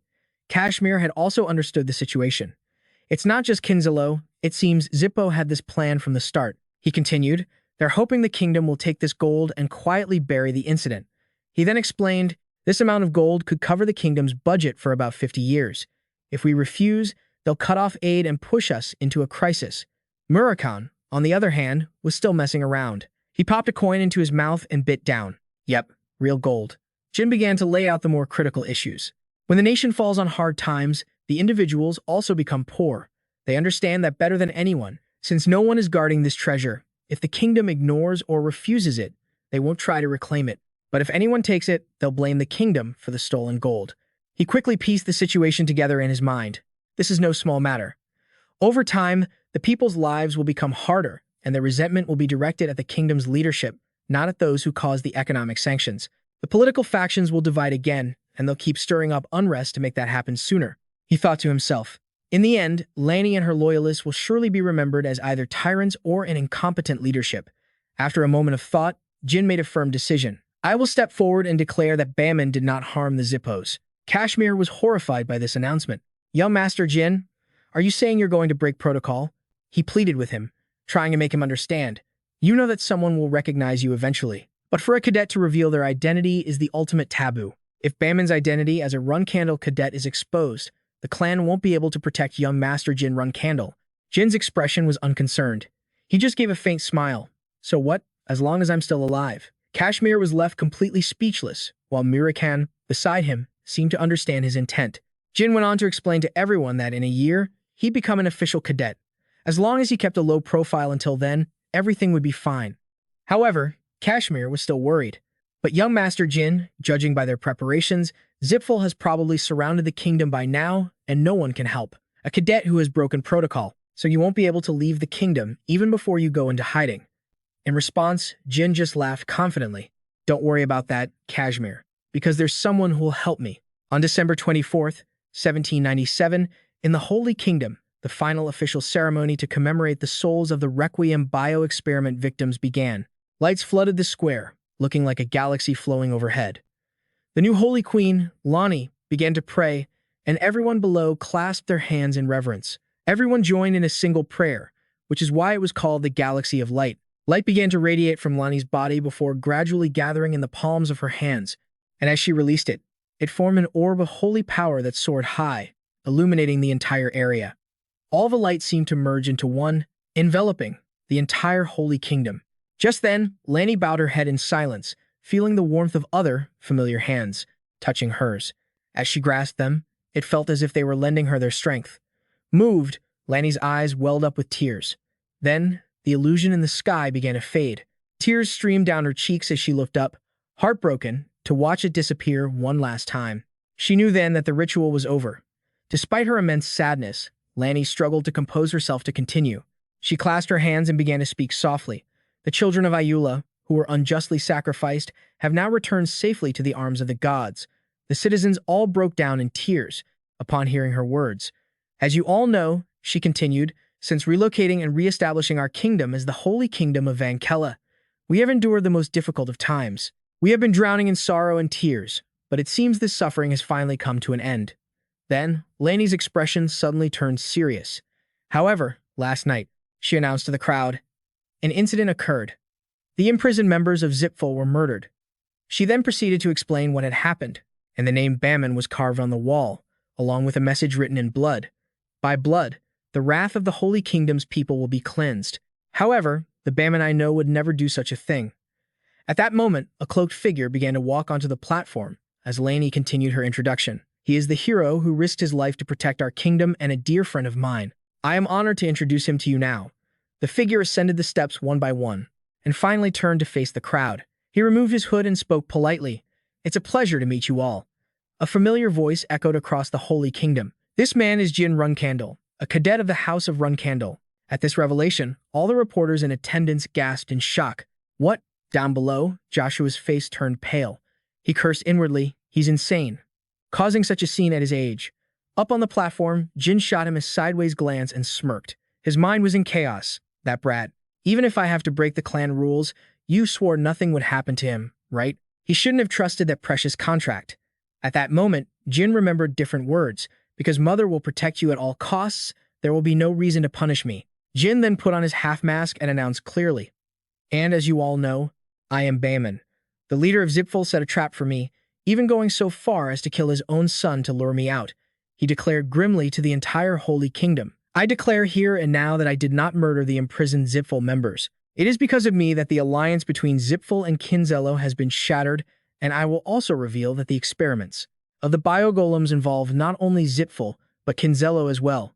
Kashmir had also understood the situation. It's not just Kinzalo, it seems Zippo had this plan from the start. He continued, they're hoping the kingdom will take this gold and quietly bury the incident. He then explained, this amount of gold could cover the kingdom's budget for about 50 years. If we refuse, they'll cut off aid and push us into a crisis. Murakan, on the other hand, was still messing around. He popped a coin into his mouth and bit down. Yep, real gold. Jin began to lay out the more critical issues. When the nation falls on hard times, the individuals also become poor. They understand that better than anyone, since no one is guarding this treasure. If the kingdom ignores or refuses it, they won't try to reclaim it. But if anyone takes it, they'll blame the kingdom for the stolen gold. He quickly pieced the situation together in his mind. This is no small matter. Over time, the people's lives will become harder, and their resentment will be directed at the kingdom's leadership, not at those who caused the economic sanctions. The political factions will divide again, and they'll keep stirring up unrest to make that happen sooner. He thought to himself. In the end, Lani and her loyalists will surely be remembered as either tyrants or an incompetent leadership. After a moment of thought, Jin made a firm decision. I will step forward and declare that Bamon did not harm the Zippos. Kashmir was horrified by this announcement. Young Master Jin, are you saying you're going to break protocol? He pleaded with him, trying to make him understand. You know that someone will recognize you eventually. But for a cadet to reveal their identity is the ultimate taboo. If Bamon's identity as a Runcandel cadet is exposed, the clan won't be able to protect young Master Jin Runcandel. Jin's expression was unconcerned. He just gave a faint smile. So what, as long as I'm still alive? Kashmir was left completely speechless, while Murakan, beside him, seemed to understand his intent. Jin went on to explain to everyone that in a year, he'd become an official cadet. As long as he kept a low profile until then, everything would be fine. However, Kashmir was still worried. But young Master Jin, judging by their preparations, Zipful has probably surrounded the kingdom by now, and no one can help. A cadet who has broken protocol, so you won't be able to leave the kingdom even before you go into hiding. In response, Jin just laughed confidently. Don't worry about that, Kashmir, because there's someone who will help me. On December 24th, 1797, in the Holy Kingdom, the final official ceremony to commemorate the souls of the Requiem bioexperiment victims began. Lights flooded the square, looking like a galaxy flowing overhead. The new Holy Queen, Lani, began to pray, and everyone below clasped their hands in reverence. Everyone joined in a single prayer, which is why it was called the Galaxy of Light. Light began to radiate from Lani's body before gradually gathering in the palms of her hands, and as she released it, it formed an orb of holy power that soared high, illuminating the entire area. All the light seemed to merge into one, enveloping the entire Holy Kingdom. Just then, Lani bowed her head in silence, feeling the warmth of other, familiar hands touching hers. As she grasped them, it felt as if they were lending her their strength. Moved, Lani's eyes welled up with tears. Then, the illusion in the sky began to fade. Tears streamed down her cheeks as she looked up. Heartbroken, to watch it disappear one last time. She knew then that the ritual was over. Despite her immense sadness, Lanny struggled to compose herself to continue. She clasped her hands and began to speak softly. The children of Ayula, who were unjustly sacrificed, have now returned safely to the arms of the gods. The citizens all broke down in tears upon hearing her words. As you all know, she continued, since relocating and reestablishing our kingdom as the Holy Kingdom of Vankella, we have endured the most difficult of times. We have been drowning in sorrow and tears, but it seems this suffering has finally come to an end. Then, Laney's expression suddenly turned serious. However, last night, she announced to the crowd, an incident occurred. The imprisoned members of Zipful were murdered. She then proceeded to explain what had happened, and the name Baman was carved on the wall, along with a message written in blood. By blood, the wrath of the Holy Kingdom's people will be cleansed. However, the Baman I know would never do such a thing. At that moment, a cloaked figure began to walk onto the platform as Laney continued her introduction. He is the hero who risked his life to protect our kingdom and a dear friend of mine. I am honored to introduce him to you now. The figure ascended the steps one by one, and finally turned to face the crowd. He removed his hood and spoke politely. It's a pleasure to meet you all. A familiar voice echoed across the Holy Kingdom. This man is Jin Runcandel, a cadet of the House of Runcandel. At this revelation, all the reporters in attendance gasped in shock. What? Down below, Joshua's face turned pale. He cursed inwardly. He's insane, causing such a scene at his age. Up on the platform, Jin shot him a sideways glance and smirked. His mind was in chaos. That brat. Even if I have to break the clan rules, you swore nothing would happen to him, right? He shouldn't have trusted that precious contract. At that moment, Jin remembered different words. Because Mother will protect you at all costs, there will be no reason to punish me. Jin then put on his half-mask and announced clearly. And as you all know, I am Baman. The leader of Zipful set a trap for me, even going so far as to kill his own son to lure me out. He declared grimly to the entire Holy Kingdom. I declare here and now that I did not murder the imprisoned Zipful members. It is because of me that the alliance between Zipful and Kinzello has been shattered, and I will also reveal that the experiments of the biogolems involve not only Zipful, but Kinzello as well.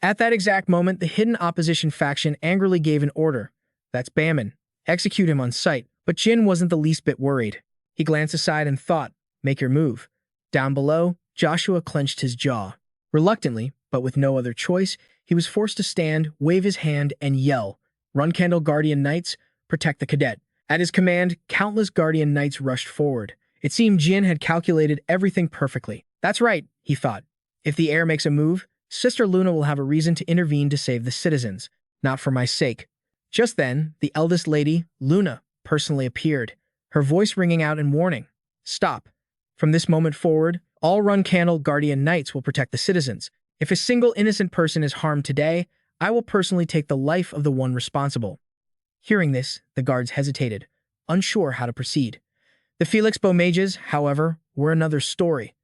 At that exact moment, the hidden opposition faction angrily gave an order. That's Baman. Execute him on sight. But Jin wasn't the least bit worried. He glanced aside and thought, make your move. Down below, Joshua clenched his jaw. Reluctantly, but with no other choice, he was forced to stand, wave his hand, and yell, Runcandel Guardian Knights, protect the cadet. At his command, countless Guardian Knights rushed forward. It seemed Jin had calculated everything perfectly. That's right, he thought. If the heir makes a move, Sister Luna will have a reason to intervene to save the citizens, not for my sake. Just then, the eldest lady, Luna, personally appeared, her voice ringing out in warning. Stop. From this moment forward, all Runcandel Guardian Knights will protect the citizens. If a single innocent person is harmed today, I will personally take the life of the one responsible. Hearing this, the guards hesitated, unsure how to proceed. The Felix Mages, however, were another story.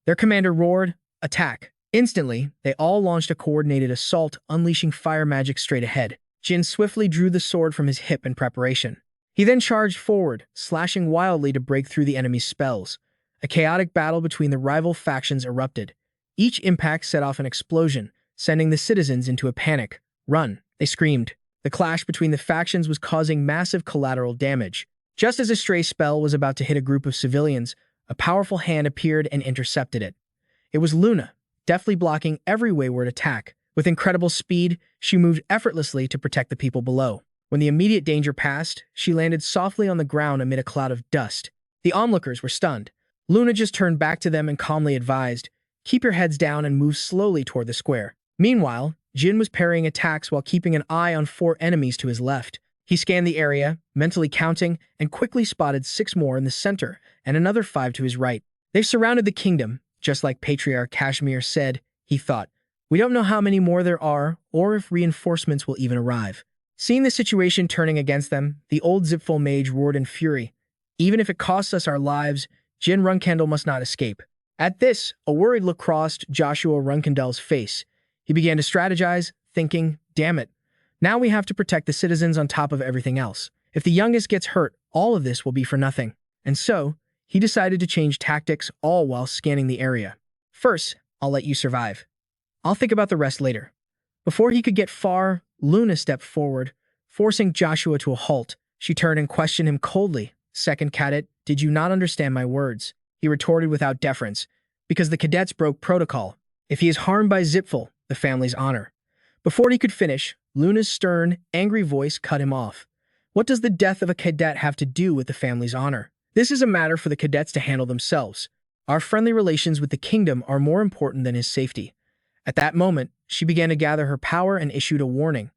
Their commander roared, attack. Instantly, they all launched a coordinated assault, unleashing fire magic straight ahead. Jin swiftly drew the sword from his hip in preparation. He then charged forward, slashing wildly to break through the enemy's spells. A chaotic battle between the rival factions erupted. Each impact set off an explosion, sending the citizens into a panic. Run, they screamed. The clash between the factions was causing massive collateral damage. Just as a stray spell was about to hit a group of civilians, a powerful hand appeared and intercepted it. It was Luna, deftly blocking every wayward attack. With incredible speed, she moved effortlessly to protect the people below. When the immediate danger passed, she landed softly on the ground amid a cloud of dust. The onlookers were stunned. Luna just turned back to them and calmly advised, keep your heads down and move slowly toward the square. Meanwhile, Jin was parrying attacks while keeping an eye on 4 enemies to his left. He scanned the area, mentally counting, and quickly spotted 6 more in the center and another 5 to his right. They've surrounded the kingdom, just like Patriarch Kashmir said, he thought. We don't know how many more there are, or if reinforcements will even arrive. Seeing the situation turning against them, the old Zipful mage roared in fury. Even if it costs us our lives, Jin Runcandel must not escape. At this, a worried look crossed Joshua Runcandel's face. He began to strategize, thinking, damn it. Now we have to protect the citizens on top of everything else. If the youngest gets hurt, all of this will be for nothing. And so, he decided to change tactics, all while scanning the area. First, I'll let you survive. I'll think about the rest later. Before he could get far, Luna stepped forward, forcing Joshua to a halt. She turned and questioned him coldly. Second cadet, did you not understand my words? He retorted without deference, because the cadets broke protocol. If he is harmed by Zipfel, the family's honor. Before he could finish, Luna's stern, angry voice cut him off. What does the death of a cadet have to do with the family's honor? This is a matter for the cadets to handle themselves. Our friendly relations with the kingdom are more important than his safety. At that moment, she began to gather her power and issued a warning.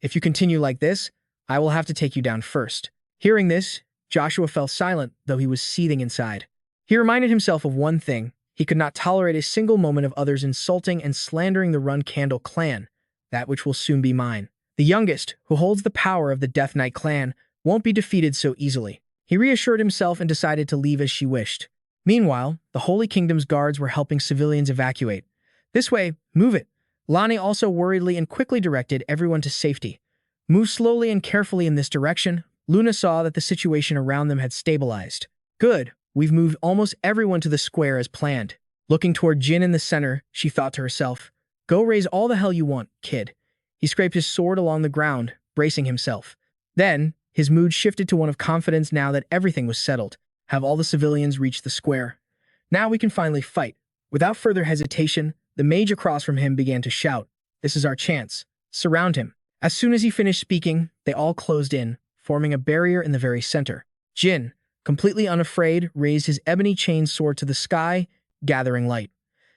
If you continue like this, I will have to take you down first. Hearing this, Joshua fell silent, though he was seething inside. He reminded himself of one thing. He could not tolerate a single moment of others insulting and slandering the Runcandel clan, that which will soon be mine. The youngest, who holds the power of the Death Knight clan, won't be defeated so easily. He reassured himself and decided to leave as she wished. Meanwhile, the Holy Kingdom's guards were helping civilians evacuate. This way, move it. Lani also worriedly and quickly directed everyone to safety. Move slowly and carefully in this direction. Luna saw that the situation around them had stabilized. Good, we've moved almost everyone to the square as planned. Looking toward Jin in the center, she thought to herself, go raise all the hell you want, kid. He scraped his sword along the ground, bracing himself. Then, his mood shifted to one of confidence now that everything was settled. Have all the civilians reached the square? Now we can finally fight. Without further hesitation, the mage across from him began to shout, this is our chance. Surround him. As soon as he finished speaking, they all closed in, forming a barrier in the very center. Jin, completely unafraid, raised his ebony chain sword to the sky, gathering light.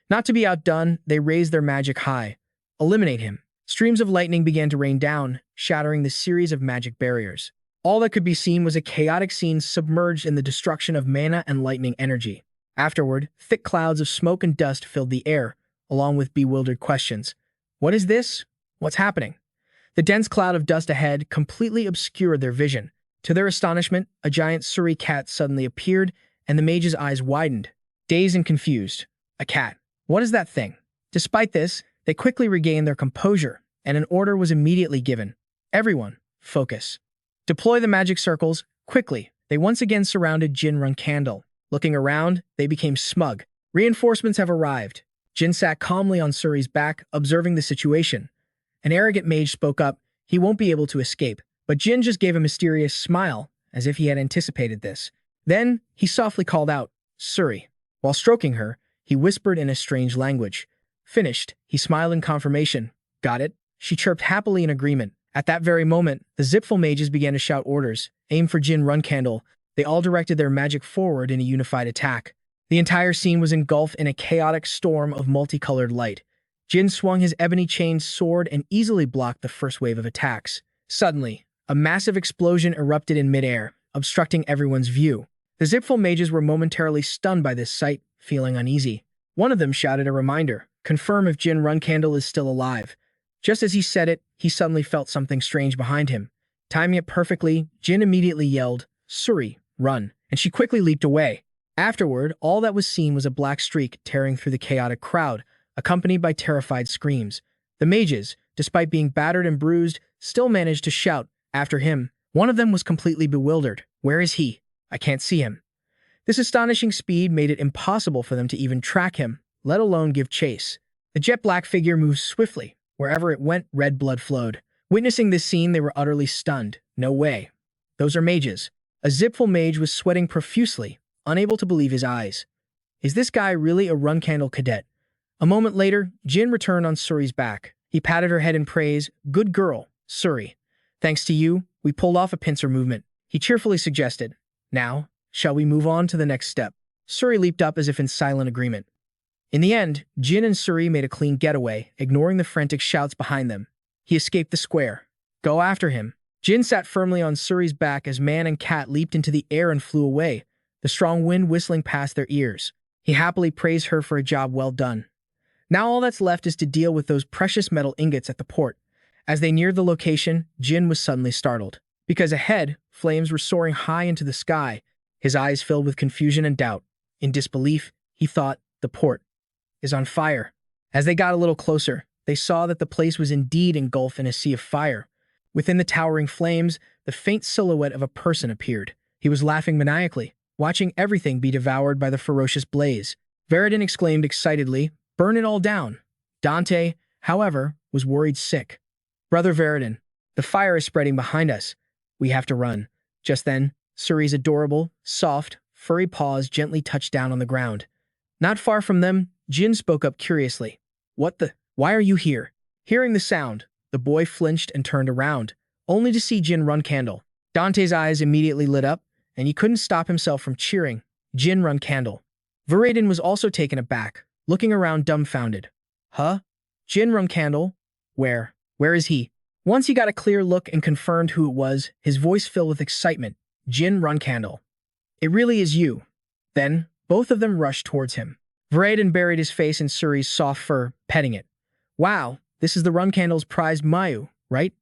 Not to be outdone, they raised their magic high. Eliminate him. Streams of lightning began to rain down, shattering the series of magic barriers. All that could be seen was a chaotic scene submerged in the destruction of mana and lightning energy. Afterward, thick clouds of smoke and dust filled the air, along with bewildered questions. What is this? What's happening? The dense cloud of dust ahead completely obscured their vision. To their astonishment, a giant Suri cat suddenly appeared, and the mage's eyes widened. Dazed and confused. A cat. What is that thing? Despite this, they quickly regained their composure, and an order was immediately given. Everyone, focus. Deploy the magic circles, quickly. They once again surrounded Jin Runcandel. Looking around, they became smug. Reinforcements have arrived. Jin sat calmly on Suri's back, observing the situation. An arrogant mage spoke up. He won't be able to escape. But Jin just gave a mysterious smile, as if he had anticipated this. Then, he softly called out, Suri. While stroking her, he whispered in a strange language. Finished, he smiled in confirmation. Got it? She chirped happily in agreement. At that very moment, the Zipfel mages began to shout orders. Aim for Jin Runcandel. They all directed their magic forward in a unified attack. The entire scene was engulfed in a chaotic storm of multicolored light. Jin swung his ebony-chained sword and easily blocked the first wave of attacks. Suddenly, a massive explosion erupted in midair, obstructing everyone's view. The Zipfel mages were momentarily stunned by this sight, feeling uneasy. One of them shouted a reminder, confirm if Jin Runcandel is still alive. Just as he said it, he suddenly felt something strange behind him. Timing it perfectly, Jin immediately yelled, Suri, run, and she quickly leaped away. Afterward, all that was seen was a black streak tearing through the chaotic crowd, accompanied by terrified screams. The mages, despite being battered and bruised, still managed to shout after him. One of them was completely bewildered. Where is he? I can't see him. This astonishing speed made it impossible for them to even track him, let alone give chase. The jet-black figure moved swiftly. Wherever it went, red blood flowed. Witnessing this scene, they were utterly stunned. No way. Those are mages. A Zipfel mage was sweating profusely, unable to believe his eyes. Is this guy really a Runcandel cadet? A moment later, Jin returned on Suri's back. He patted her head in praise. Good girl, Suri. Thanks to you, we pulled off a pincer movement. He cheerfully suggested. Now, shall we move on to the next step? Suri leaped up as if in silent agreement. In the end, Jin and Suri made a clean getaway, ignoring the frantic shouts behind them. He escaped the square. Go after him. Jin sat firmly on Suri's back as man and cat leaped into the air and flew away, the strong wind whistling past their ears. He happily praised her for a job well done. Now all that's left is to deal with those precious metal ingots at the port. As they neared the location, Jin was suddenly startled. Because ahead, flames were soaring high into the sky, his eyes filled with confusion and doubt. In disbelief, he thought, the port is on fire. As they got a little closer, they saw that the place was indeed engulfed in a sea of fire. Within the towering flames, the faint silhouette of a person appeared. He was laughing maniacally, watching everything be devoured by the ferocious blaze. Veridin exclaimed excitedly, burn it all down. Dante, however, was worried sick. Brother Veridin, the fire is spreading behind us. We have to run. Just then, Suri's adorable, soft, furry paws gently touched down on the ground. Not far from them, Jin spoke up curiously. What the? Why are you here? Hearing the sound, the boy flinched and turned around, only to see Jin Runcandel. Dante's eyes immediately lit up, and he couldn't stop himself from cheering. Jin Runcandel. Veradin was also taken aback, looking around dumbfounded. Huh? Jin Runcandel? Where? Where is he? Once he got a clear look and confirmed who it was, his voice filled with excitement. Jin Runcandel. It really is you. Then, both of them rushed towards him. Veradin buried his face in Suri's soft fur, petting it. Wow, this is the Runcandel's prized Mayu, right?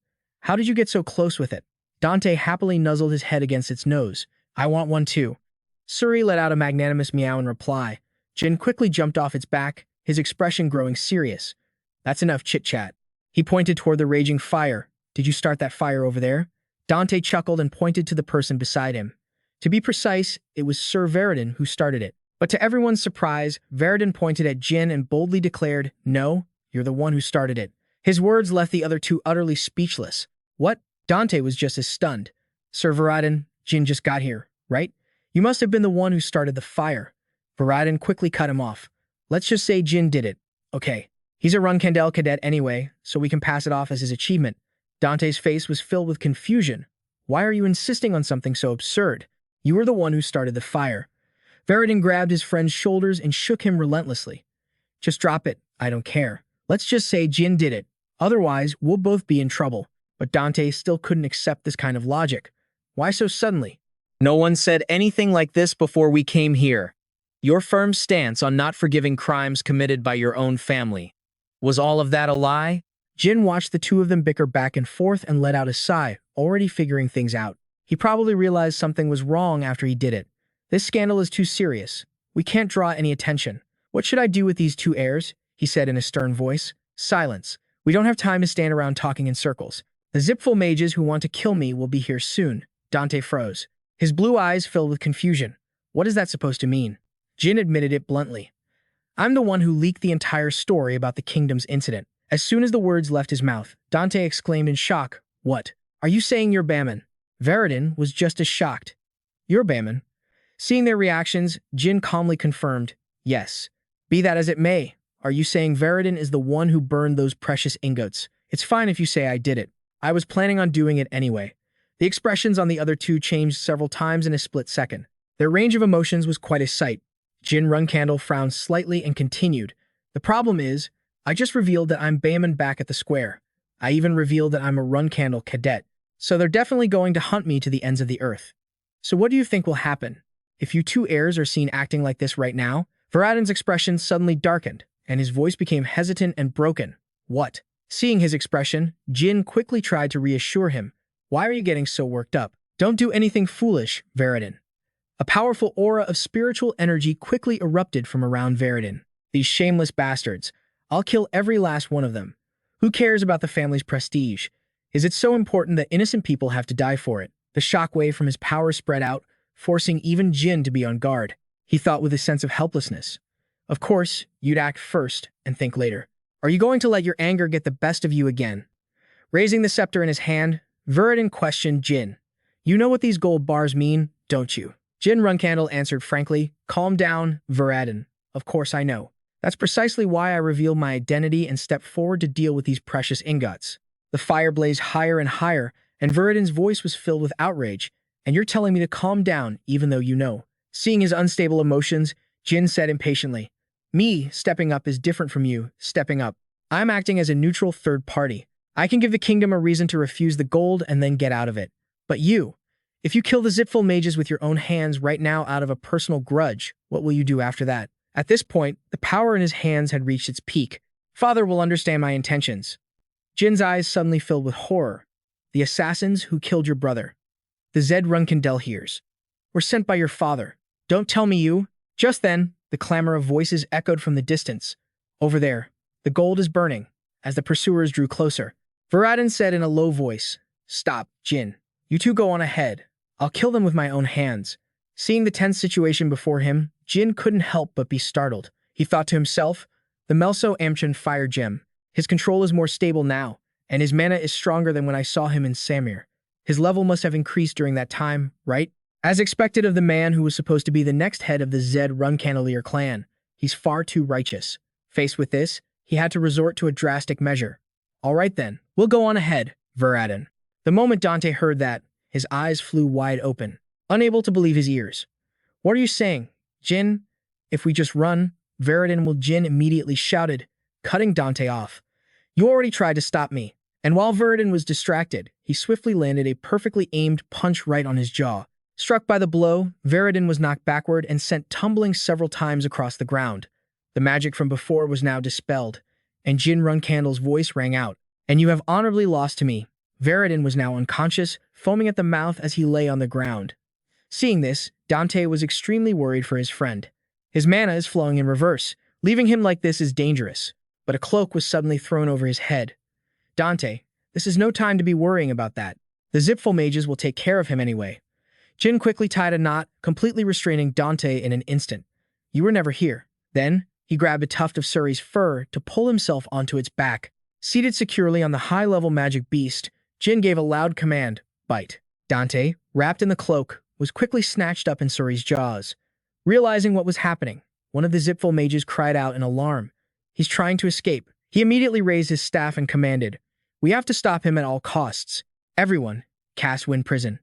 How did you get so close with it? Dante happily nuzzled his head against its nose. I want one too. Suri let out a magnanimous meow in reply. Jin quickly jumped off its back, his expression growing serious. That's enough chit-chat. He pointed toward the raging fire. Did you start that fire over there? Dante chuckled and pointed to the person beside him. To be precise, it was Sir Veradin who started it. But to everyone's surprise, Veradin pointed at Jin and boldly declared, No, you're the one who started it. His words left the other two utterly speechless. What? Dante was just as stunned. Sir Veradin, Jin just got here, right? You must have been the one who started the fire. Veradin quickly cut him off. Let's just say Jin did it. Okay. He's a Runcandel cadet anyway, so we can pass it off as his achievement. Dante's face was filled with confusion. Why are you insisting on something so absurd? You were the one who started the fire. Veradin grabbed his friend's shoulders and shook him relentlessly. Just drop it. I don't care. Let's just say Jin did it. Otherwise, we'll both be in trouble. But Dante still couldn't accept this kind of logic. Why so suddenly? No one said anything like this before we came here. Your firm stance on not forgiving crimes committed by your own family. Was all of that a lie? Jin watched the two of them bicker back and forth and let out a sigh, already figuring things out. He probably realized something was wrong after he did it. This scandal is too serious. We can't draw any attention. What should I do with these two heirs? He said in a stern voice. Silence. We don't have time to stand around talking in circles. The zipful mages who want to kill me will be here soon. Dante froze. His blue eyes filled with confusion. What is that supposed to mean? Jin admitted it bluntly. I'm the one who leaked the entire story about the kingdom's incident. As soon as the words left his mouth, Dante exclaimed in shock. What? Are you saying you're Baman? Veradin was just as shocked. You're Baman? Seeing their reactions, Jin calmly confirmed, yes. Be that as it may, are you saying Veradin is the one who burned those precious ingots? It's fine if you say I did it. I was planning on doing it anyway. The expressions on the other two changed several times in a split second. Their range of emotions was quite a sight. Jin Runcandel frowned slightly and continued. The problem is, I just revealed that I'm Baman back at the square. I even revealed that I'm a Runcandel cadet. So they're definitely going to hunt me to the ends of the earth. So what do you think will happen? If you two heirs are seen acting like this right now? Veradin's expression suddenly darkened, and his voice became hesitant and broken. What? Seeing his expression, Jin quickly tried to reassure him. Why are you getting so worked up? Don't do anything foolish, Veradin. A powerful aura of spiritual energy quickly erupted from around Veradin. These shameless bastards. I'll kill every last one of them. Who cares about the family's prestige? Is it so important that innocent people have to die for it? The shockwave from his power spread out, forcing even Jin to be on guard. He thought with a sense of helplessness. Of course, you'd act first and think later. Are you going to let your anger get the best of you again? Raising the scepter in his hand, Veradin questioned Jin. You know what these gold bars mean, don't you? Jin Runcandel answered frankly, Calm down, Veradin. Of course I know. That's precisely why I revealed my identity and stepped forward to deal with these precious ingots. The fire blazed higher and higher, and Veradin's voice was filled with outrage. And you're telling me to calm down, even though you know. Seeing his unstable emotions, Jin said impatiently, Me, stepping up is different from you, stepping up. I'm acting as a neutral third party. I can give the kingdom a reason to refuse the gold and then get out of it. But you, if you kill the Zipful mages with your own hands right now out of a personal grudge, what will you do after that? At this point, the power in his hands had reached its peak. Father will understand my intentions. Jin's eyes suddenly filled with horror. The assassins who killed your brother. The Zed Runcandel heirs. Were sent by your father. Don't tell me you. Just then, the clamor of voices echoed from the distance. Over there, the gold is burning. As the pursuers drew closer, Veradin said in a low voice, Stop, Jin. You two go on ahead. I'll kill them with my own hands. Seeing the tense situation before him, Jin couldn't help but be startled. He thought to himself, the Melso Amchan fire gem. His control is more stable now, and his mana is stronger than when I saw him in Samir. His level must have increased during that time, right? As expected of the man who was supposed to be the next head of the Zed Runcandelier clan, he's far too righteous. Faced with this, he had to resort to a drastic measure. All right then, we'll go on ahead, Veradin. The moment Dante heard that, his eyes flew wide open, unable to believe his ears. What are you saying, Jin? If we just run, Veradin will Jin immediately shouted, cutting Dante off. You already tried to stop me. And while Veradin was distracted, he swiftly landed a perfectly aimed punch right on his jaw. Struck by the blow, Veradin was knocked backward and sent tumbling several times across the ground. The magic from before was now dispelled, and Jin Runcandel's voice rang out. And you have honorably lost to me. Veradin was now unconscious, foaming at the mouth as he lay on the ground. Seeing this, Dante was extremely worried for his friend. His mana is flowing in reverse. Leaving him like this is dangerous. But a cloak was suddenly thrown over his head. Dante, this is no time to be worrying about that. The Zipful mages will take care of him anyway. Jin quickly tied a knot, completely restraining Dante in an instant. You were never here. Then, he grabbed a tuft of Suri's fur to pull himself onto its back. Seated securely on the high-level magic beast, Jin gave a loud command, bite. Dante, wrapped in the cloak, was quickly snatched up in Suri's jaws. Realizing what was happening, one of the Zipful mages cried out in alarm. He's trying to escape. He immediately raised his staff and commanded, we have to stop him at all costs. Everyone, cast Wind Prison.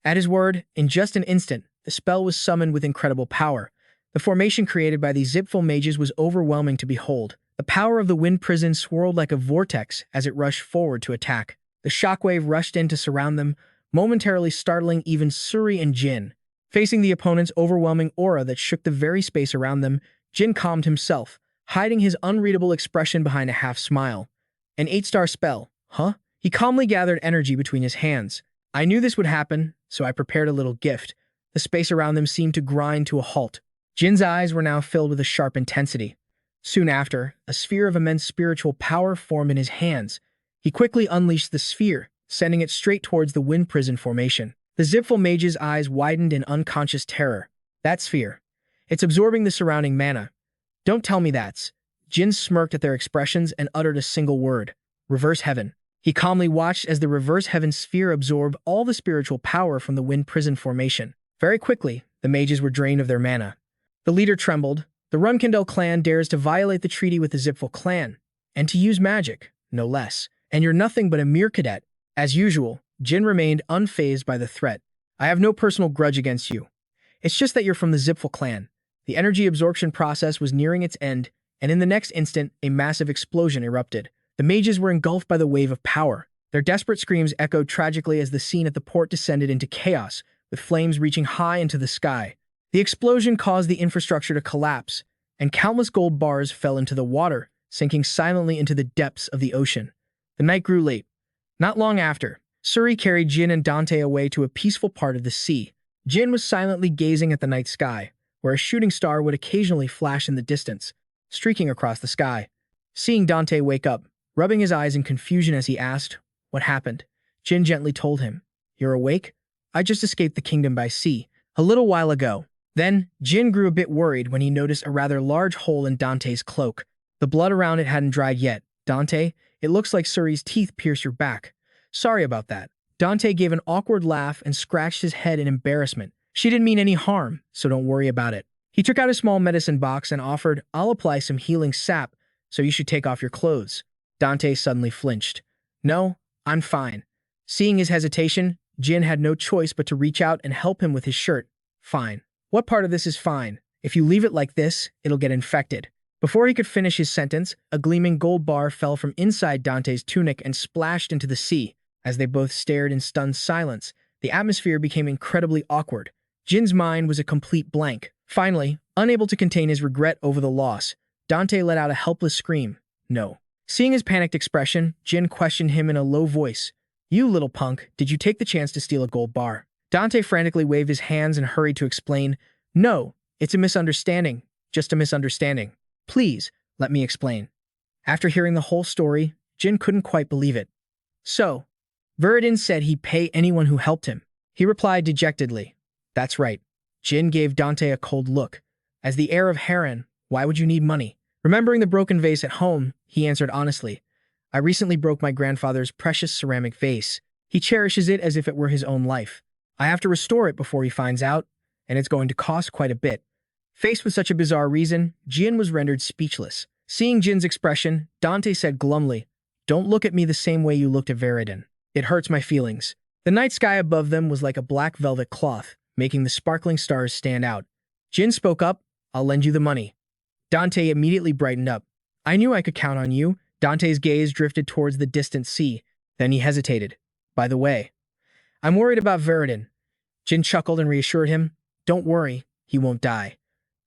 At his word, in just an instant, the spell was summoned with incredible power. The formation created by the Zipful mages was overwhelming to behold. The power of the Wind Prison swirled like a vortex as it rushed forward to attack. The shockwave rushed in to surround them, momentarily startling even Suri and Jin. Facing the opponent's overwhelming aura that shook the very space around them, Jin calmed himself, hiding his unreadable expression behind a half-smile. An 8-star spell, huh? He calmly gathered energy between his hands. I knew this would happen, so I prepared a little gift. The space around them seemed to grind to a halt. Jin's eyes were now filled with a sharp intensity. Soon after, a sphere of immense spiritual power formed in his hands. He quickly unleashed the sphere, sending it straight towards the Wind Prison formation. The Zipful mage's eyes widened in unconscious terror. That sphere. It's absorbing the surrounding mana. Don't tell me that's. Jin smirked at their expressions and uttered a single word. Reverse Heaven. He calmly watched as the Reverse Heaven sphere absorbed all the spiritual power from the Wind Prison formation. Very quickly, the mages were drained of their mana. The leader trembled. The Runcandel clan dares to violate the treaty with the Zipful clan, and to use magic, no less. And you're nothing but a mere cadet. As usual, Jin remained unfazed by the threat. I have no personal grudge against you. It's just that you're from the Zipful clan. The energy absorption process was nearing its end, and in the next instant, a massive explosion erupted. The mages were engulfed by the wave of power. Their desperate screams echoed tragically as the scene at the port descended into chaos, with flames reaching high into the sky. The explosion caused the infrastructure to collapse, and countless gold bars fell into the water, sinking silently into the depths of the ocean. The night grew late. Not long after, Suri carried Jin and Dante away to a peaceful part of the sea. Jin was silently gazing at the night sky, where a shooting star would occasionally flash in the distance, streaking across the sky. Seeing Dante wake up, rubbing his eyes in confusion as he asked, what happened? Jin gently told him, You're awake? I just escaped the kingdom by sea, a little while ago. Then, Jin grew a bit worried when he noticed a rather large hole in Dante's cloak. The blood around it hadn't dried yet. Dante, it looks like Suri's teeth pierce your back. Sorry about that. Dante gave an awkward laugh and scratched his head in embarrassment. She didn't mean any harm, so don't worry about it. He took out a small medicine box and offered, I'll apply some healing sap, so you should take off your clothes. Dante suddenly flinched. No, I'm fine. Seeing his hesitation, Jin had no choice but to reach out and help him with his shirt. Fine. What part of this is fine? If you leave it like this, it'll get infected. Before he could finish his sentence, a gleaming gold bar fell from inside Dante's tunic and splashed into the sea. As they both stared in stunned silence, the atmosphere became incredibly awkward. Jin's mind was a complete blank. Finally, unable to contain his regret over the loss, Dante let out a helpless scream. No. Seeing his panicked expression, Jin questioned him in a low voice. You little punk, did you take the chance to steal a gold bar? Dante frantically waved his hands and hurried to explain. No, it's a misunderstanding. Just a misunderstanding. Please, let me explain. After hearing the whole story, Jin couldn't quite believe it. So, Veradin said he'd pay anyone who helped him. He replied dejectedly. That's right. Jin gave Dante a cold look. As the heir of Heir, why would you need money? Remembering the broken vase at home, he answered honestly. I recently broke my grandfather's precious ceramic vase. He cherishes it as if it were his own life. I have to restore it before he finds out, and it's going to cost quite a bit. Faced with such a bizarre reason, Jin was rendered speechless. Seeing Jin's expression, Dante said glumly, "Don't look at me the same way you looked at Veridin. It hurts my feelings." The night sky above them was like a black velvet cloth, making the sparkling stars stand out. Jin spoke up, "I'll lend you the money." Dante immediately brightened up. "I knew I could count on you." Dante's gaze drifted towards the distant sea. Then he hesitated. "By the way, I'm worried about Veridin." Jin chuckled and reassured him, "Don't worry, he won't die.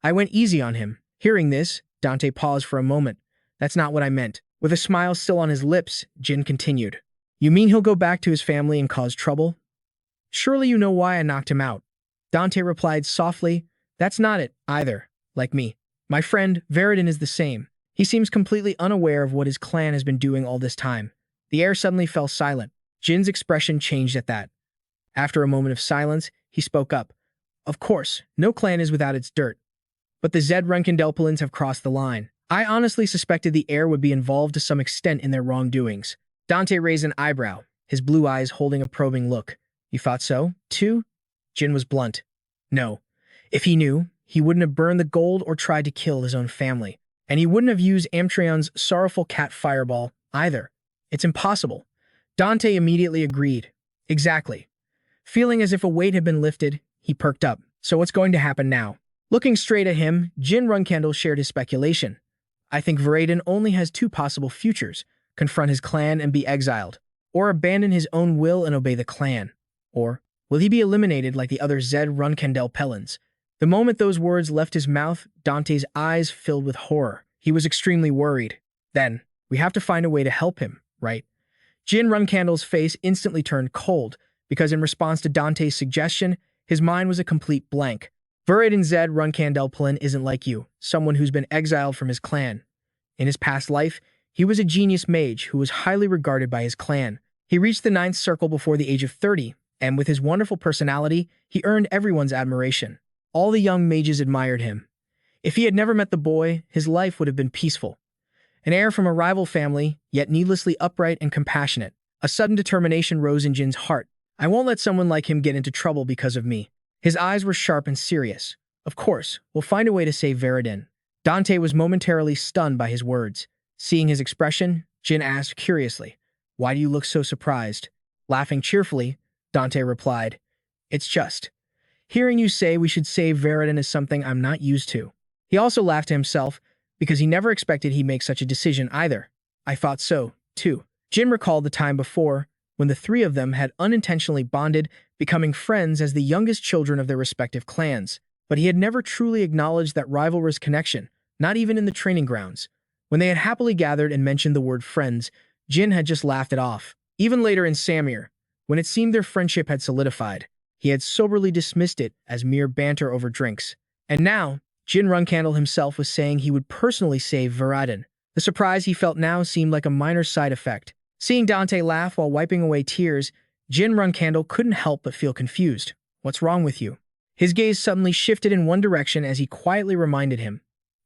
I went easy on him." Hearing this, Dante paused for a moment. "That's not what I meant." With a smile still on his lips, Jin continued, "You mean he'll go back to his family and cause trouble? Surely you know why I knocked him out." Dante replied softly, "That's not it, either. Like me. My friend, Veridin is the same. He seems completely unaware of what his clan has been doing all this time." The air suddenly fell silent. Jin's expression changed at that. After a moment of silence, he spoke up. "Of course, no clan is without its dirt. But the Zed Runcandel have crossed the line. I honestly suspected the Heir would be involved to some extent in their wrongdoings." Dante raised an eyebrow, his blue eyes holding a probing look. "You thought so, too?" Jin was blunt. "No. If he knew, he wouldn't have burned the gold or tried to kill his own family. And he wouldn't have used Amtrion's sorrowful cat fireball, either. It's impossible." Dante immediately agreed. "Exactly." Feeling as if a weight had been lifted, he perked up. "So what's going to happen now?" Looking straight at him, Jin Runcandel shared his speculation. "I think Veridin only has two possible futures: confront his clan and be exiled, or abandon his own will and obey the clan. Or will he be eliminated like the other Zed Runcandel Pelins?" The moment those words left his mouth, Dante's eyes filled with horror. He was extremely worried. "Then, we have to find a way to help him, right?" Jin Runcandel's face instantly turned cold, because in response to Dante's suggestion, his mind was a complete blank. Veridin Zed Runcandel Pelin isn't like you, someone who's been exiled from his clan. In his past life, he was a genius mage who was highly regarded by his clan. He reached the 9th circle before the age of 30, and with his wonderful personality, he earned everyone's admiration. All the young mages admired him. If he had never met the boy, his life would have been peaceful. An heir from a rival family, yet needlessly upright and compassionate. A sudden determination rose in Jin's heart. "I won't let someone like him get into trouble because of me." His eyes were sharp and serious. "Of course, we'll find a way to save Veridin." Dante was momentarily stunned by his words. Seeing his expression, Jin asked curiously, "Why do you look so surprised?" Laughing cheerfully, Dante replied, "It's just, hearing you say we should save Veridin is something I'm not used to." He also laughed to himself, because he never expected he'd make such a decision either. "I thought so, too." Jin recalled the time before, when the three of them had unintentionally bonded, becoming friends as the youngest children of their respective clans. But he had never truly acknowledged that rivalrous connection, not even in the training grounds. When they had happily gathered and mentioned the word friends, Jin had just laughed it off. Even later in Samir, when it seemed their friendship had solidified, he had soberly dismissed it as mere banter over drinks. And now, Jin Runcandel himself was saying he would personally save Veridin. The surprise he felt now seemed like a minor side effect. Seeing Dante laugh while wiping away tears, Jin Runcandel couldn't help but feel confused. "What's wrong with you?" His gaze suddenly shifted in one direction as he quietly reminded him,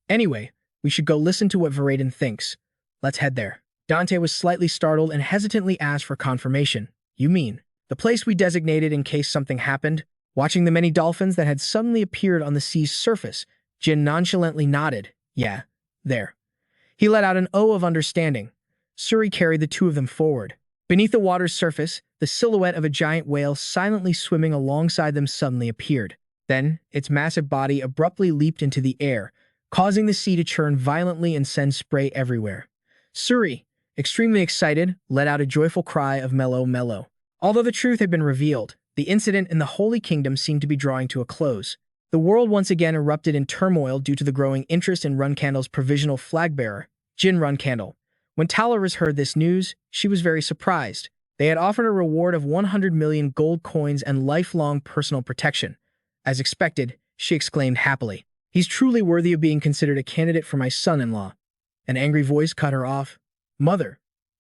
"Anyway, we should go listen to what Veridin thinks. Let's head there." Dante was slightly startled and hesitantly asked for confirmation. "You mean the place we designated in case something happened?" Watching the many dolphins that had suddenly appeared on the sea's surface, Jin nonchalantly nodded. "Yeah, there." He let out an "oh" of understanding. Suri carried the two of them forward. Beneath the water's surface, the silhouette of a giant whale silently swimming alongside them suddenly appeared. Then, its massive body abruptly leaped into the air, causing the sea to churn violently and send spray everywhere. Suri, extremely excited, let out a joyful cry of "Mellow, mellow." Although the truth had been revealed, the incident in the Holy Kingdom seemed to be drawing to a close. The world once again erupted in turmoil due to the growing interest in Runcandel's provisional flag-bearer, Jin Runcandel. When Talaris heard this news, she was very surprised. They had offered a reward of 100 million gold coins and lifelong personal protection. As expected, she exclaimed happily, "He's truly worthy of being considered a candidate for my son-in-law." An angry voice cut her off. "Mother."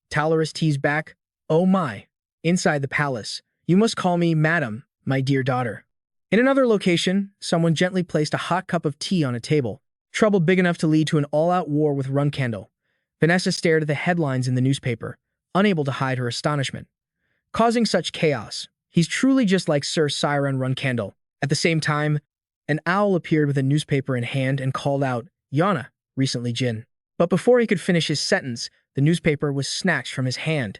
Talaris teased back, "Oh my." Inside the palace, "You must call me Madam, my dear daughter." In another location, someone gently placed a hot cup of tea on a table. Trouble big enough to lead to an all-out war with Runcandel. Vanessa stared at the headlines in the newspaper, unable to hide her astonishment. Causing such chaos, He's truly just like Sir Siren Runcandel. At the same time, an owl appeared with a newspaper in hand and called out, Yana, recently Jin. But before he could finish his sentence, the newspaper was snatched from his hand.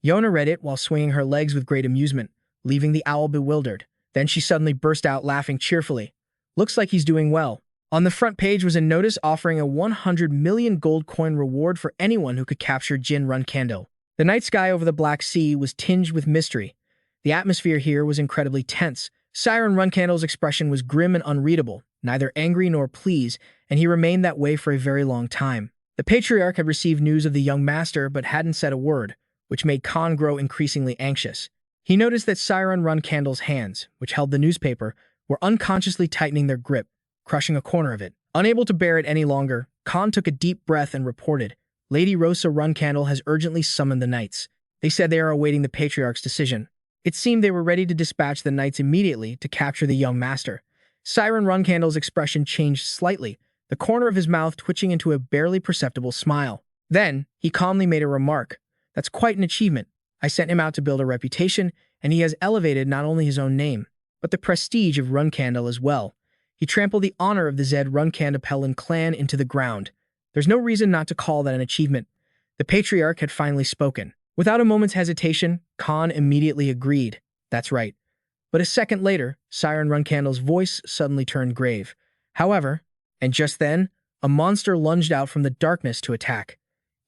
Yona read it while swinging her legs with great amusement, leaving the owl bewildered. Then she suddenly burst out laughing cheerfully. Looks like he's doing well. On the front page was a notice offering a 100 million gold coin reward for anyone who could capture Jin Runcandel. The night sky over the Black Sea was tinged with mystery. The atmosphere here was incredibly tense. Siren Runcandel's expression was grim and unreadable, neither angry nor pleased, and he remained that way for a very long time. The Patriarch had received news of the young master but hadn't said a word, which made Khan grow increasingly anxious. He noticed that Siren Runcandel's hands, which held the newspaper, were unconsciously tightening their grip, crushing a corner of it. Unable to bear it any longer, Khan took a deep breath and reported, Lady Rosa Runcandel has urgently summoned the knights. They said they are awaiting the Patriarch's decision. It seemed they were ready to dispatch the knights immediately to capture the young master. Siren Runcandel's expression changed slightly, the corner of his mouth twitching into a barely perceptible smile. Then, he calmly made a remark. That's quite an achievement. I sent him out to build a reputation, and he has elevated not only his own name, but the prestige of Runcandel as well. He trampled the honor of the Zed Runcandepelan clan into the ground. There's no reason not to call that an achievement. The Patriarch had finally spoken. Without a moment's hesitation, Khan immediately agreed. That's right. But a second later, Siren Runcandel's voice suddenly turned grave. However, and just then, a monster lunged out from the darkness to attack.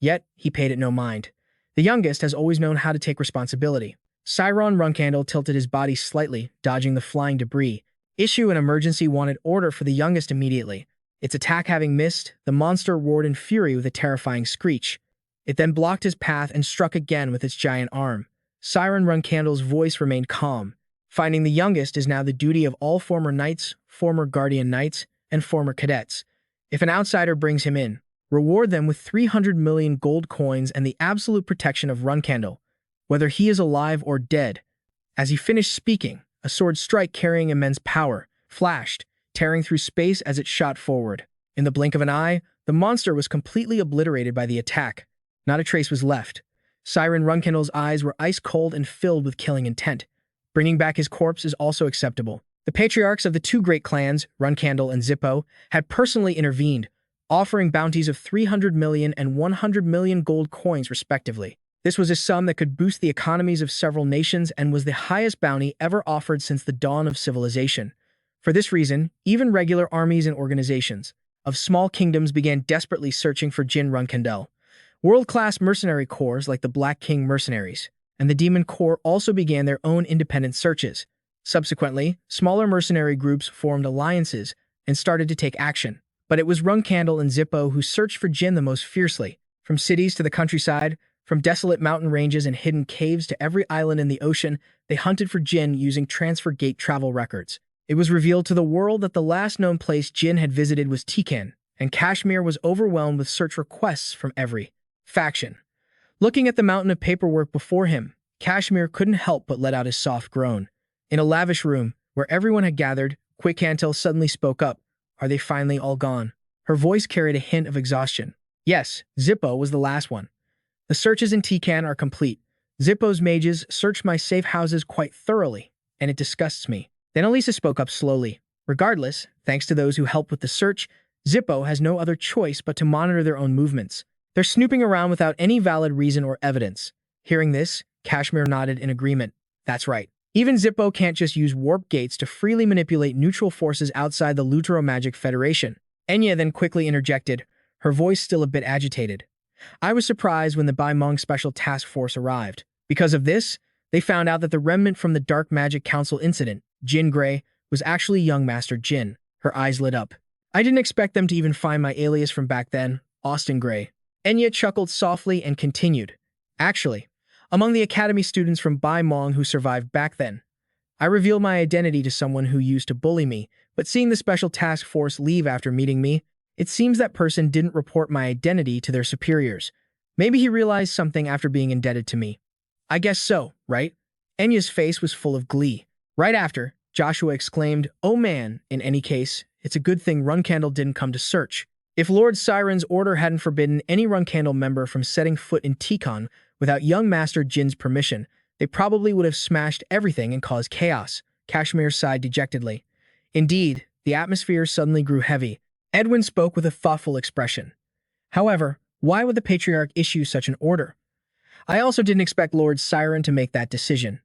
Yet, he paid it no mind. The youngest has always known how to take responsibility. Siren Runcandel tilted his body slightly, dodging the flying debris. Issue an emergency wanted order for the youngest immediately. Its attack having missed, the monster roared in fury with a terrifying screech. It then blocked his path and struck again with its giant arm. Siren Runcandel's voice remained calm. Finding the youngest is now the duty of all former knights, former guardian knights, and former cadets. If an outsider brings him in, reward them with 300 million gold coins and the absolute protection of Runcandel, whether he is alive or dead. As he finished speaking, a sword strike carrying immense power flashed, tearing through space as it shot forward. In the blink of an eye, the monster was completely obliterated by the attack. Not a trace was left. Siren Runcandel's eyes were ice-cold and filled with killing intent. Bringing back his corpse is also acceptable. The patriarchs of the two great clans, Runcandel and Zippo, had personally intervened, offering bounties of 300 million and 100 million gold coins respectively. This was a sum that could boost the economies of several nations and was the highest bounty ever offered since the dawn of civilization. For this reason, even regular armies and organizations of small kingdoms began desperately searching for Jin Runcandel. World-class mercenary corps like the Black King Mercenaries and the Demon Corps also began their own independent searches. Subsequently, smaller mercenary groups formed alliances and started to take action. But it was Runcandel and Zippo who searched for Jin the most fiercely. From cities to the countryside, from desolate mountain ranges and hidden caves to every island in the ocean, they hunted for Jin using transfer gate travel records. It was revealed to the world that the last known place Jin had visited was Tikan, and Kashmir was overwhelmed with search requests from every faction. Looking at the mountain of paperwork before him, Kashmir couldn't help but let out a soft groan. In a lavish room, where everyone had gathered, Quickhantel suddenly spoke up. Are they finally all gone? Her voice carried a hint of exhaustion. Yes, Zippo was the last one. The searches in Tikan are complete. Zippo's mages searched my safe houses quite thoroughly, and it disgusts me. Then Elisa spoke up slowly. Regardless, thanks to those who helped with the search, Zippo has no other choice but to monitor their own movements. They're snooping around without any valid reason or evidence. Hearing this, Kashmir nodded in agreement. That's right. Even Zippo can't just use warp gates to freely manipulate neutral forces outside the Lutero Magic Federation. Enya then quickly interjected, her voice still a bit agitated. I was surprised when the Baimong Special Task Force arrived. Because of this, they found out that the remnant from the Dark Magic Council incident, Jin Grey, was actually young Master Jin. Her eyes lit up. I didn't expect them to even find my alias from back then, Austin Grey. Enya chuckled softly and continued. Actually, among the academy students from Baimong who survived back then, I revealed my identity to someone who used to bully me, but seeing the special task force leave after meeting me, it seems that person didn't report my identity to their superiors. Maybe he realized something after being indebted to me. I guess so, right? Enya's face was full of glee. Right after, Joshua exclaimed, oh man, in any case, it's a good thing Runcandel didn't come to search. If Lord Siren's order hadn't forbidden any Runcandel member from setting foot in Tikan without young Master Jin's permission, They probably would have smashed everything and caused chaos. Kashmir sighed dejectedly. Indeed, the atmosphere suddenly grew heavy. Edwin spoke with a thoughtful expression. However, why would the Patriarch issue such an order? I also didn't expect Lord Siren to make that decision.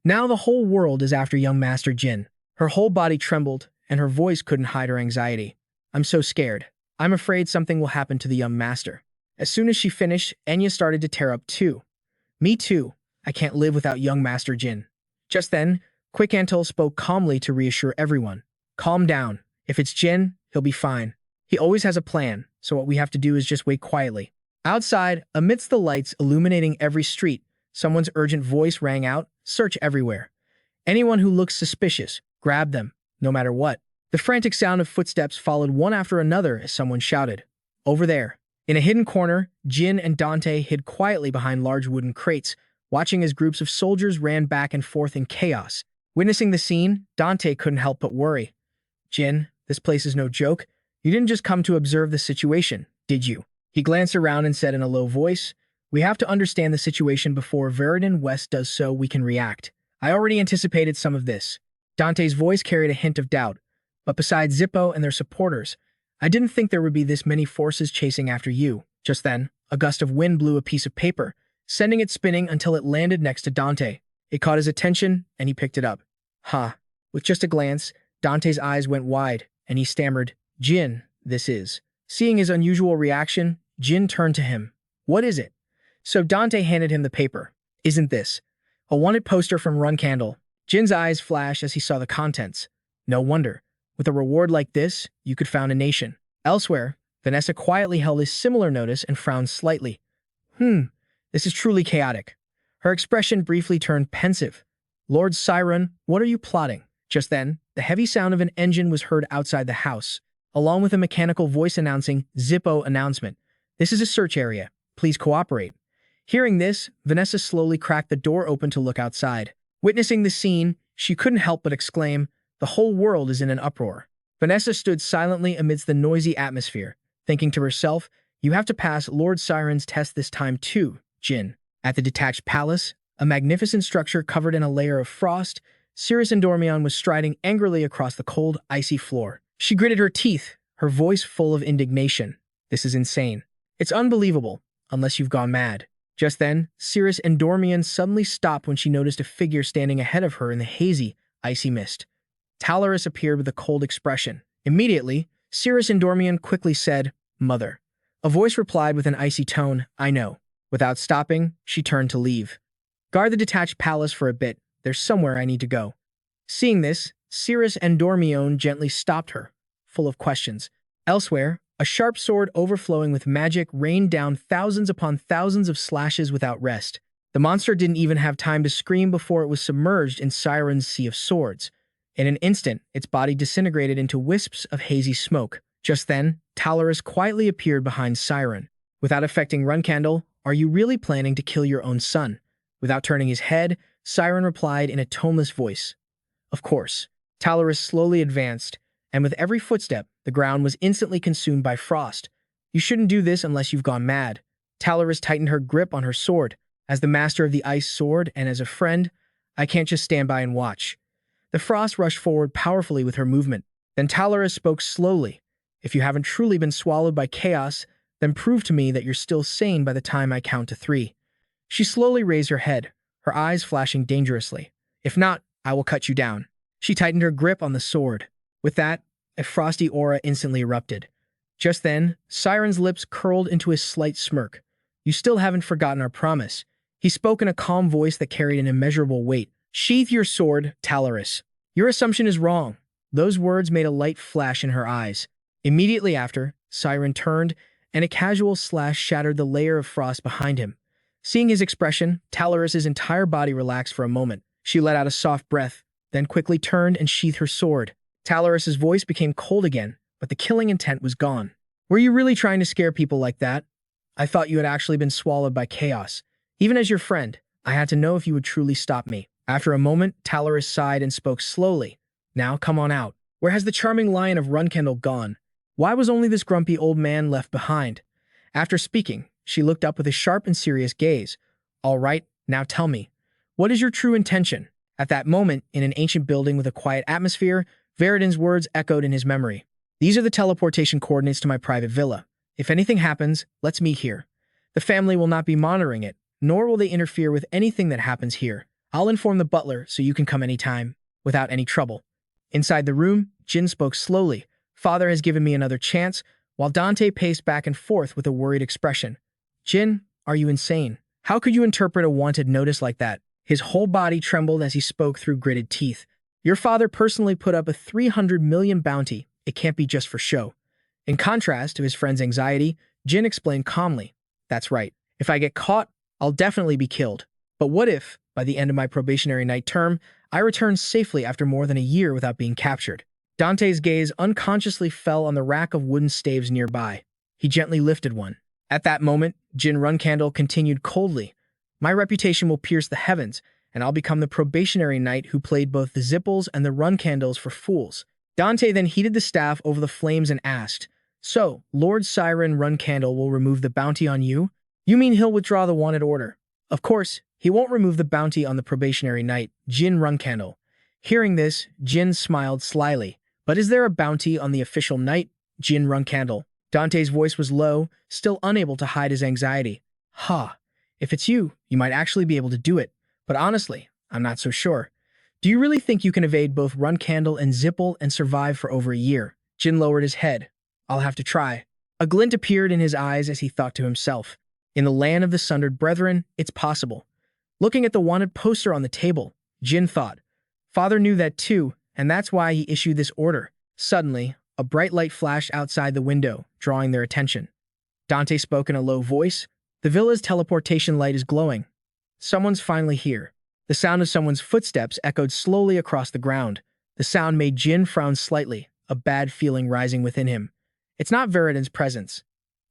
Now the whole world is after young Master Jin. Her whole body trembled, and her voice couldn't hide her anxiety. I'm so scared. I'm afraid something will happen to the young master. As soon as she finished, Enya started to tear up too. Me too. I can't live without young Master Jin. Just then, Quick-Antle spoke calmly to reassure everyone. Calm down. If it's Jin, he'll be fine. He always has a plan, so what we have to do is just wait quietly. Outside, amidst the lights illuminating every street, someone's urgent voice rang out, search everywhere. Anyone who looks suspicious, grab them, no matter what. The frantic sound of footsteps followed one after another as someone shouted, over there. In a hidden corner, Jin and Dante hid quietly behind large wooden crates, watching as groups of soldiers ran back and forth in chaos. Witnessing the scene, Dante couldn't help but worry. Jin, this place is no joke. You didn't just come to observe the situation, did you? He glanced around and said in a low voice, we have to understand the situation before Veridon West does so we can react. I already anticipated some of this. Dante's voice carried a hint of doubt, but besides Zippo and their supporters, I didn't think there would be this many forces chasing after you. Just then, a gust of wind blew a piece of paper, sending it spinning until it landed next to Dante. It caught his attention, and he picked it up. Ha! With just a glance, Dante's eyes went wide, and he stammered, Jin, this is. Seeing his unusual reaction, Jin turned to him. What is it? So Dante handed him the paper. Isn't this a wanted poster from Runcandel? Jin's eyes flashed as he saw the contents. No wonder. With a reward like this, you could found a nation. Elsewhere, Vanessa quietly held a similar notice and frowned slightly. This is truly chaotic. Her expression briefly turned pensive. Lord Siren, what are you plotting? Just then, the heavy sound of an engine was heard outside the house, along with a mechanical voice announcing Zippo announcement. This is a search area. Please cooperate. Hearing this, Vanessa slowly cracked the door open to look outside. Witnessing the scene, she couldn't help but exclaim, the whole world is in an uproar. Vanessa stood silently amidst the noisy atmosphere, thinking to herself, you have to pass Lord Siren's test this time too, Jin. At the detached palace, a magnificent structure covered in a layer of frost, Cirrus Endormion was striding angrily across the cold, icy floor. She gritted her teeth, her voice full of indignation. This is insane. It's unbelievable, unless you've gone mad. Just then, Cirrus Endormion suddenly stopped when she noticed a figure standing ahead of her in the hazy, icy mist. Talaris appeared with a cold expression. Immediately, Cirrus Endormion quickly said, Mother. A voice replied with an icy tone, I know. Without stopping, she turned to leave. Guard the detached palace for a bit. There's somewhere I need to go. Seeing this, Cirrus Endormion gently stopped her, full of questions. Elsewhere, a sharp sword overflowing with magic rained down thousands upon thousands of slashes without rest. The monster didn't even have time to scream before it was submerged in Siren's sea of swords. In an instant, its body disintegrated into wisps of hazy smoke. Just then, Talaris quietly appeared behind Siren. Without affecting Runcandel, are you really planning to kill your own son? Without turning his head, Siren replied in a toneless voice. Of course. Talaris slowly advanced, and with every footstep, the ground was instantly consumed by frost. You shouldn't do this unless you've gone mad. Talaris tightened her grip on her sword. As the master of the ice sword and as a friend, I can't just stand by and watch. The frost rushed forward powerfully with her movement. Then Talaris spoke slowly. If you haven't truly been swallowed by chaos, then prove to me that you're still sane by the time I count to 3. She slowly raised her head, her eyes flashing dangerously. If not, I will cut you down. She tightened her grip on the sword. With that, a frosty aura instantly erupted. Just then, Siren's lips curled into a slight smirk. You still haven't forgotten our promise. He spoke in a calm voice that carried an immeasurable weight. Sheath your sword, Talaris. Your assumption is wrong. Those words made a light flash in her eyes. Immediately after, Siren turned, and a casual slash shattered the layer of frost behind him. Seeing his expression, Talaris's entire body relaxed for a moment. She let out a soft breath, then quickly turned and sheathed her sword. Talaris's voice became cold again, but the killing intent was gone. Were you really trying to scare people like that? I thought you had actually been swallowed by chaos. Even as your friend, I had to know if you would truly stop me. After a moment, Talaris sighed and spoke slowly. Now come on out. Where has the charming lion of Runcandel gone? Why was only this grumpy old man left behind? After speaking, she looked up with a sharp and serious gaze. All right, now tell me. What is your true intention? At that moment, in an ancient building with a quiet atmosphere, Veridin's words echoed in his memory. These are the teleportation coordinates to my private villa. If anything happens, let's meet here. The family will not be monitoring it, nor will they interfere with anything that happens here. I'll inform the butler so you can come anytime, without any trouble. Inside the room, Jin spoke slowly. Father has given me another chance, while Dante paced back and forth with a worried expression. Jin, are you insane? How could you interpret a wanted notice like that? His whole body trembled as he spoke through gritted teeth. Your father personally put up a 300 million bounty. It can't be just for show. In contrast to his friend's anxiety, Jin explained calmly. That's right. If I get caught, I'll definitely be killed. But what if, by the end of my probationary night term, I return safely after more than a year without being captured? Dante's gaze unconsciously fell on the rack of wooden staves nearby. He gently lifted one. At that moment, Jin Runcandel continued coldly. My reputation will pierce the heavens, and I'll become the probationary knight who played both the Zipples and the Runcandels for fools. Dante then heated the staff over the flames and asked, So, Lord Siren Runcandel will remove the bounty on you? You mean he'll withdraw the wanted order? Of course, he won't remove the bounty on the probationary knight, Jin Runcandel. Hearing this, Jin smiled slyly. But is there a bounty on the official knight, Jin Runcandel? Dante's voice was low, still unable to hide his anxiety. Ha, if it's you, you might actually be able to do it. But honestly, I'm not so sure. Do you really think you can evade both Runcandel and Zipple and survive for over a year? Jin lowered his head. I'll have to try. A glint appeared in his eyes as he thought to himself. In the land of the Sundered Brethren, it's possible. Looking at the wanted poster on the table, Jin thought. Father knew that too, and that's why he issued this order. Suddenly, a bright light flashed outside the window, drawing their attention. Dante spoke in a low voice. The villa's teleportation light is glowing. Someone's finally here. The sound of someone's footsteps echoed slowly across the ground. The sound made Jin frown slightly, a bad feeling rising within him. It's not Veridin's presence.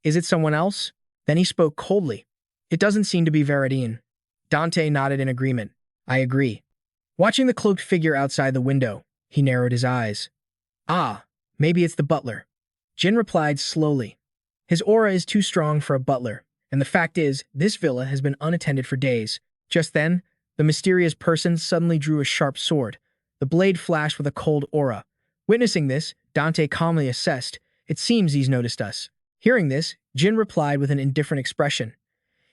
Is it someone else? Then he spoke coldly. It doesn't seem to be Veridin. Dante nodded in agreement. I agree. Watching the cloaked figure outside the window, he narrowed his eyes. Ah, maybe it's the butler. Jin replied slowly. His aura is too strong for a butler, and the fact is, this villa has been unattended for days. Just then, the mysterious person suddenly drew a sharp sword. The blade flashed with a cold aura. Witnessing this, Dante calmly assessed, It seems he's noticed us. Hearing this, Jin replied with an indifferent expression.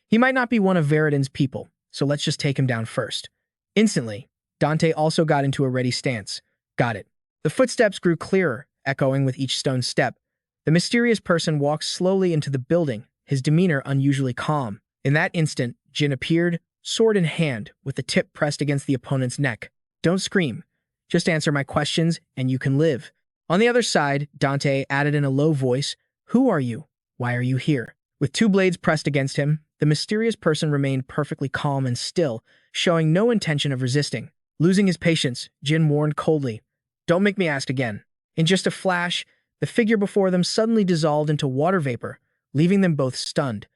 He might not be one of Veridin's people, so let's just take him down first. Instantly, Dante also got into a ready stance. Got it. The footsteps grew clearer, echoing with each stone step. The mysterious person walked slowly into the building, his demeanor unusually calm. In that instant, Jin appeared, sword in hand, with the tip pressed against the opponent's neck. Don't scream. Just answer my questions, and you can live. On the other side, Dante added in a low voice, Who are you? Why are you here? With two blades pressed against him, the mysterious person remained perfectly calm and still, showing no intention of resisting. Losing his patience, Jin warned coldly, Don't make me ask again. In just a flash, the figure before them suddenly dissolved into water vapor, leaving them both stunned.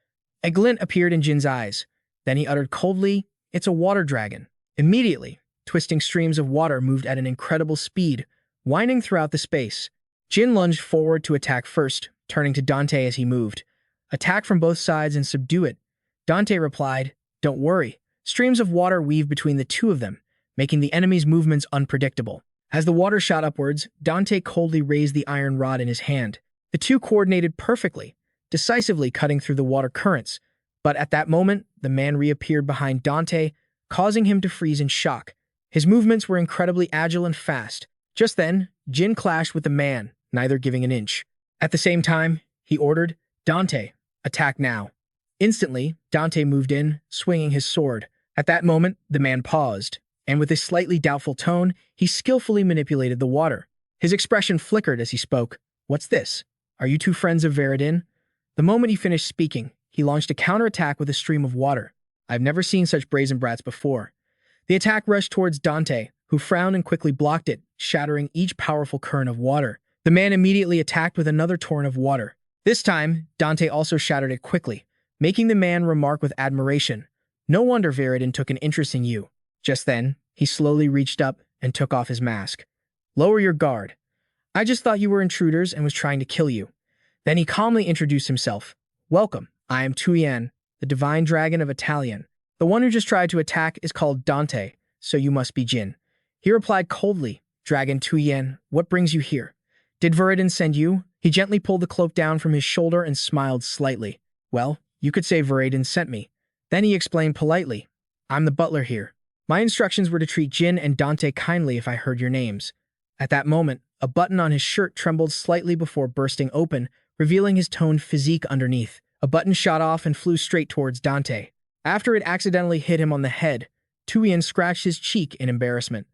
A glint appeared in Jin's eyes. Then he uttered coldly, It's a water dragon. Immediately, twisting streams of water moved at an incredible speed, winding throughout the space. Jin lunged forward to attack first, turning to Dante as he moved. Attack from both sides and subdue it. Dante replied, Don't worry. Streams of water weaved between the two of them, making the enemy's movements unpredictable. As the water shot upwards, Dante coldly raised the iron rod in his hand. The two coordinated perfectly, decisively cutting through the water currents. But at that moment, the man reappeared behind Dante, causing him to freeze in shock. His movements were incredibly agile and fast. Just then, Jin clashed with the man, neither giving an inch. At the same time, he ordered, Dante, attack now. Instantly, Dante moved in, swinging his sword. At that moment, the man paused, and with a slightly doubtful tone, he skillfully manipulated the water. His expression flickered as he spoke. What's this? Are you two friends of Veridin? The moment he finished speaking, he launched a counterattack with a stream of water. I've never seen such brazen brats before. The attack rushed towards Dante, who frowned and quickly blocked it, shattering each powerful current of water. The man immediately attacked with another torrent of water. This time, Dante also shattered it quickly, making the man remark with admiration. No wonder Veridin took an interest in you. Just then, he slowly reached up and took off his mask. Lower your guard. I just thought you were intruders and was trying to kill you. Then he calmly introduced himself. Welcome, I am Tuyen, the divine dragon of Italian. The one who just tried to attack is called Dante, so you must be Jin. He replied coldly, Dragon Tuyen, what brings you here? Did Viridin send you? He gently pulled the cloak down from his shoulder and smiled slightly. Well, you could say Viridin sent me. Then he explained politely, I'm the butler here. My instructions were to treat Jin and Dante kindly if I heard your names. At that moment, a button on his shirt trembled slightly before bursting open, revealing his toned physique underneath. A button shot off and flew straight towards Dante. After it accidentally hit him on the head, Tuyen scratched his cheek in embarrassment.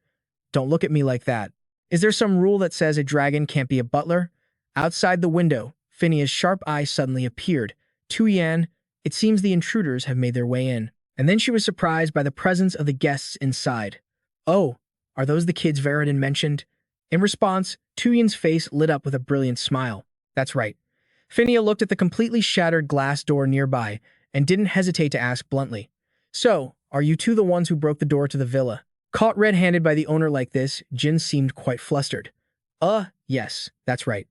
Don't look at me like that. Is there some rule that says a dragon can't be a butler? Outside the window, Phinea's sharp eye suddenly appeared. Tuyen, it seems the intruders have made their way in. And then she was surprised by the presence of the guests inside. Oh, are those the kids Viridin mentioned? In response, Tuyen's face lit up with a brilliant smile. That's right. Phinia looked at the completely shattered glass door nearby and didn't hesitate to ask bluntly. So, are you two the ones who broke the door to the villa? Caught red-handed by the owner like this, Jin seemed quite flustered. Yes, that's right.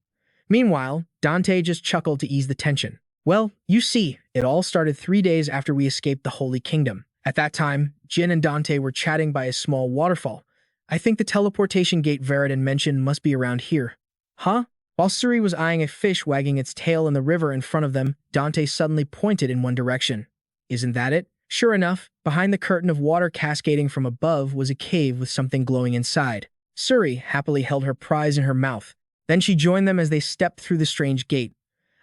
Meanwhile, Dante just chuckled to ease the tension. Well, you see, it all started 3 days after we escaped the Holy Kingdom. At that time, Jin and Dante were chatting by a small waterfall. I think the teleportation gate Viridin mentioned must be around here. Huh? While Suri was eyeing a fish wagging its tail in the river in front of them, Dante suddenly pointed in one direction. Isn't that it? Sure enough, behind the curtain of water cascading from above was a cave with something glowing inside. Suri happily held her prize in her mouth. Then she joined them as they stepped through the strange gate.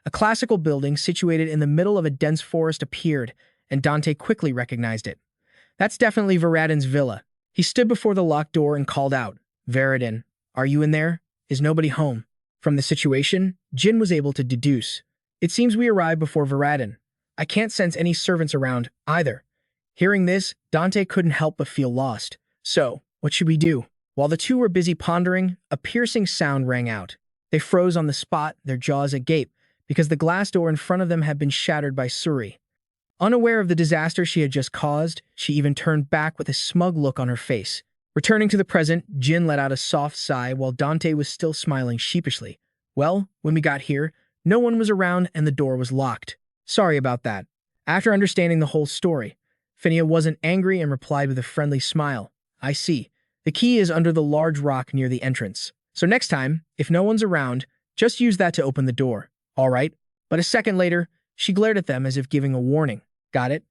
A classical building situated in the middle of a dense forest appeared, and Dante quickly recognized it. That's definitely Viridin's villa. He stood before the locked door and called out, Viridin, are you in there? Is nobody home? From the situation, Jin was able to deduce. It seems we arrived before Viridin. I can't sense any servants around, either. Hearing this, Dante couldn't help but feel lost. So, what should we do? While the two were busy pondering, a piercing sound rang out. They froze on the spot, their jaws agape, because the glass door in front of them had been shattered by Suri. Unaware of the disaster she had just caused, she even turned back with a smug look on her face. Returning to the present, Jin let out a soft sigh while Dante was still smiling sheepishly. Well, when we got here, no one was around and the door was locked. Sorry about that. After understanding the whole story, Phinia wasn't angry and replied with a friendly smile. I see. The key is under the large rock near the entrance. So next time, if no one's around, just use that to open the door. All right? But a second later, she glared at them as if giving a warning. Got it?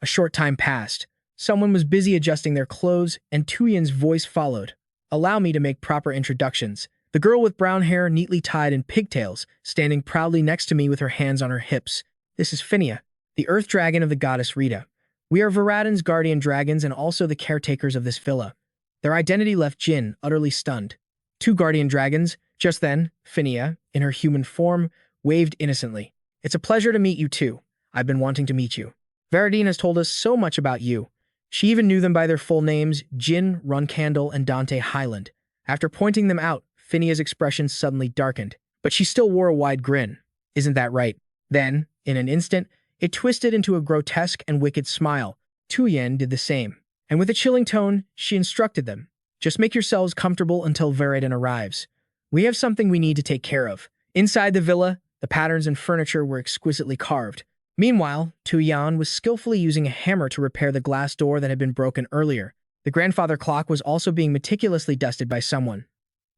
A short time passed. Someone was busy adjusting their clothes, and Tuyen's voice followed. Allow me to make proper introductions. The girl with brown hair neatly tied in pigtails, standing proudly next to me with her hands on her hips. This is Phinia, the earth dragon of the goddess Rita. We are Viridin's guardian dragons and also the caretakers of this villa. Their identity left Jin utterly stunned. Two guardian dragons. Just then, Phinia, in her human form, waved innocently. It's a pleasure to meet you too. I've been wanting to meet you. Viridin has told us so much about you. She even knew them by their full names, Jin Runcandel and Dante Highland. After pointing them out, Phinia's expression suddenly darkened, but she still wore a wide grin. Isn't that right? Then, in an instant, it twisted into a grotesque and wicked smile. Tuyen did the same, and with a chilling tone, she instructed them. Just make yourselves comfortable until Viridin arrives. We have something we need to take care of. Inside the villa, the patterns and furniture were exquisitely carved. Meanwhile, Tuyen was skillfully using a hammer to repair the glass door that had been broken earlier. The grandfather clock was also being meticulously dusted by someone.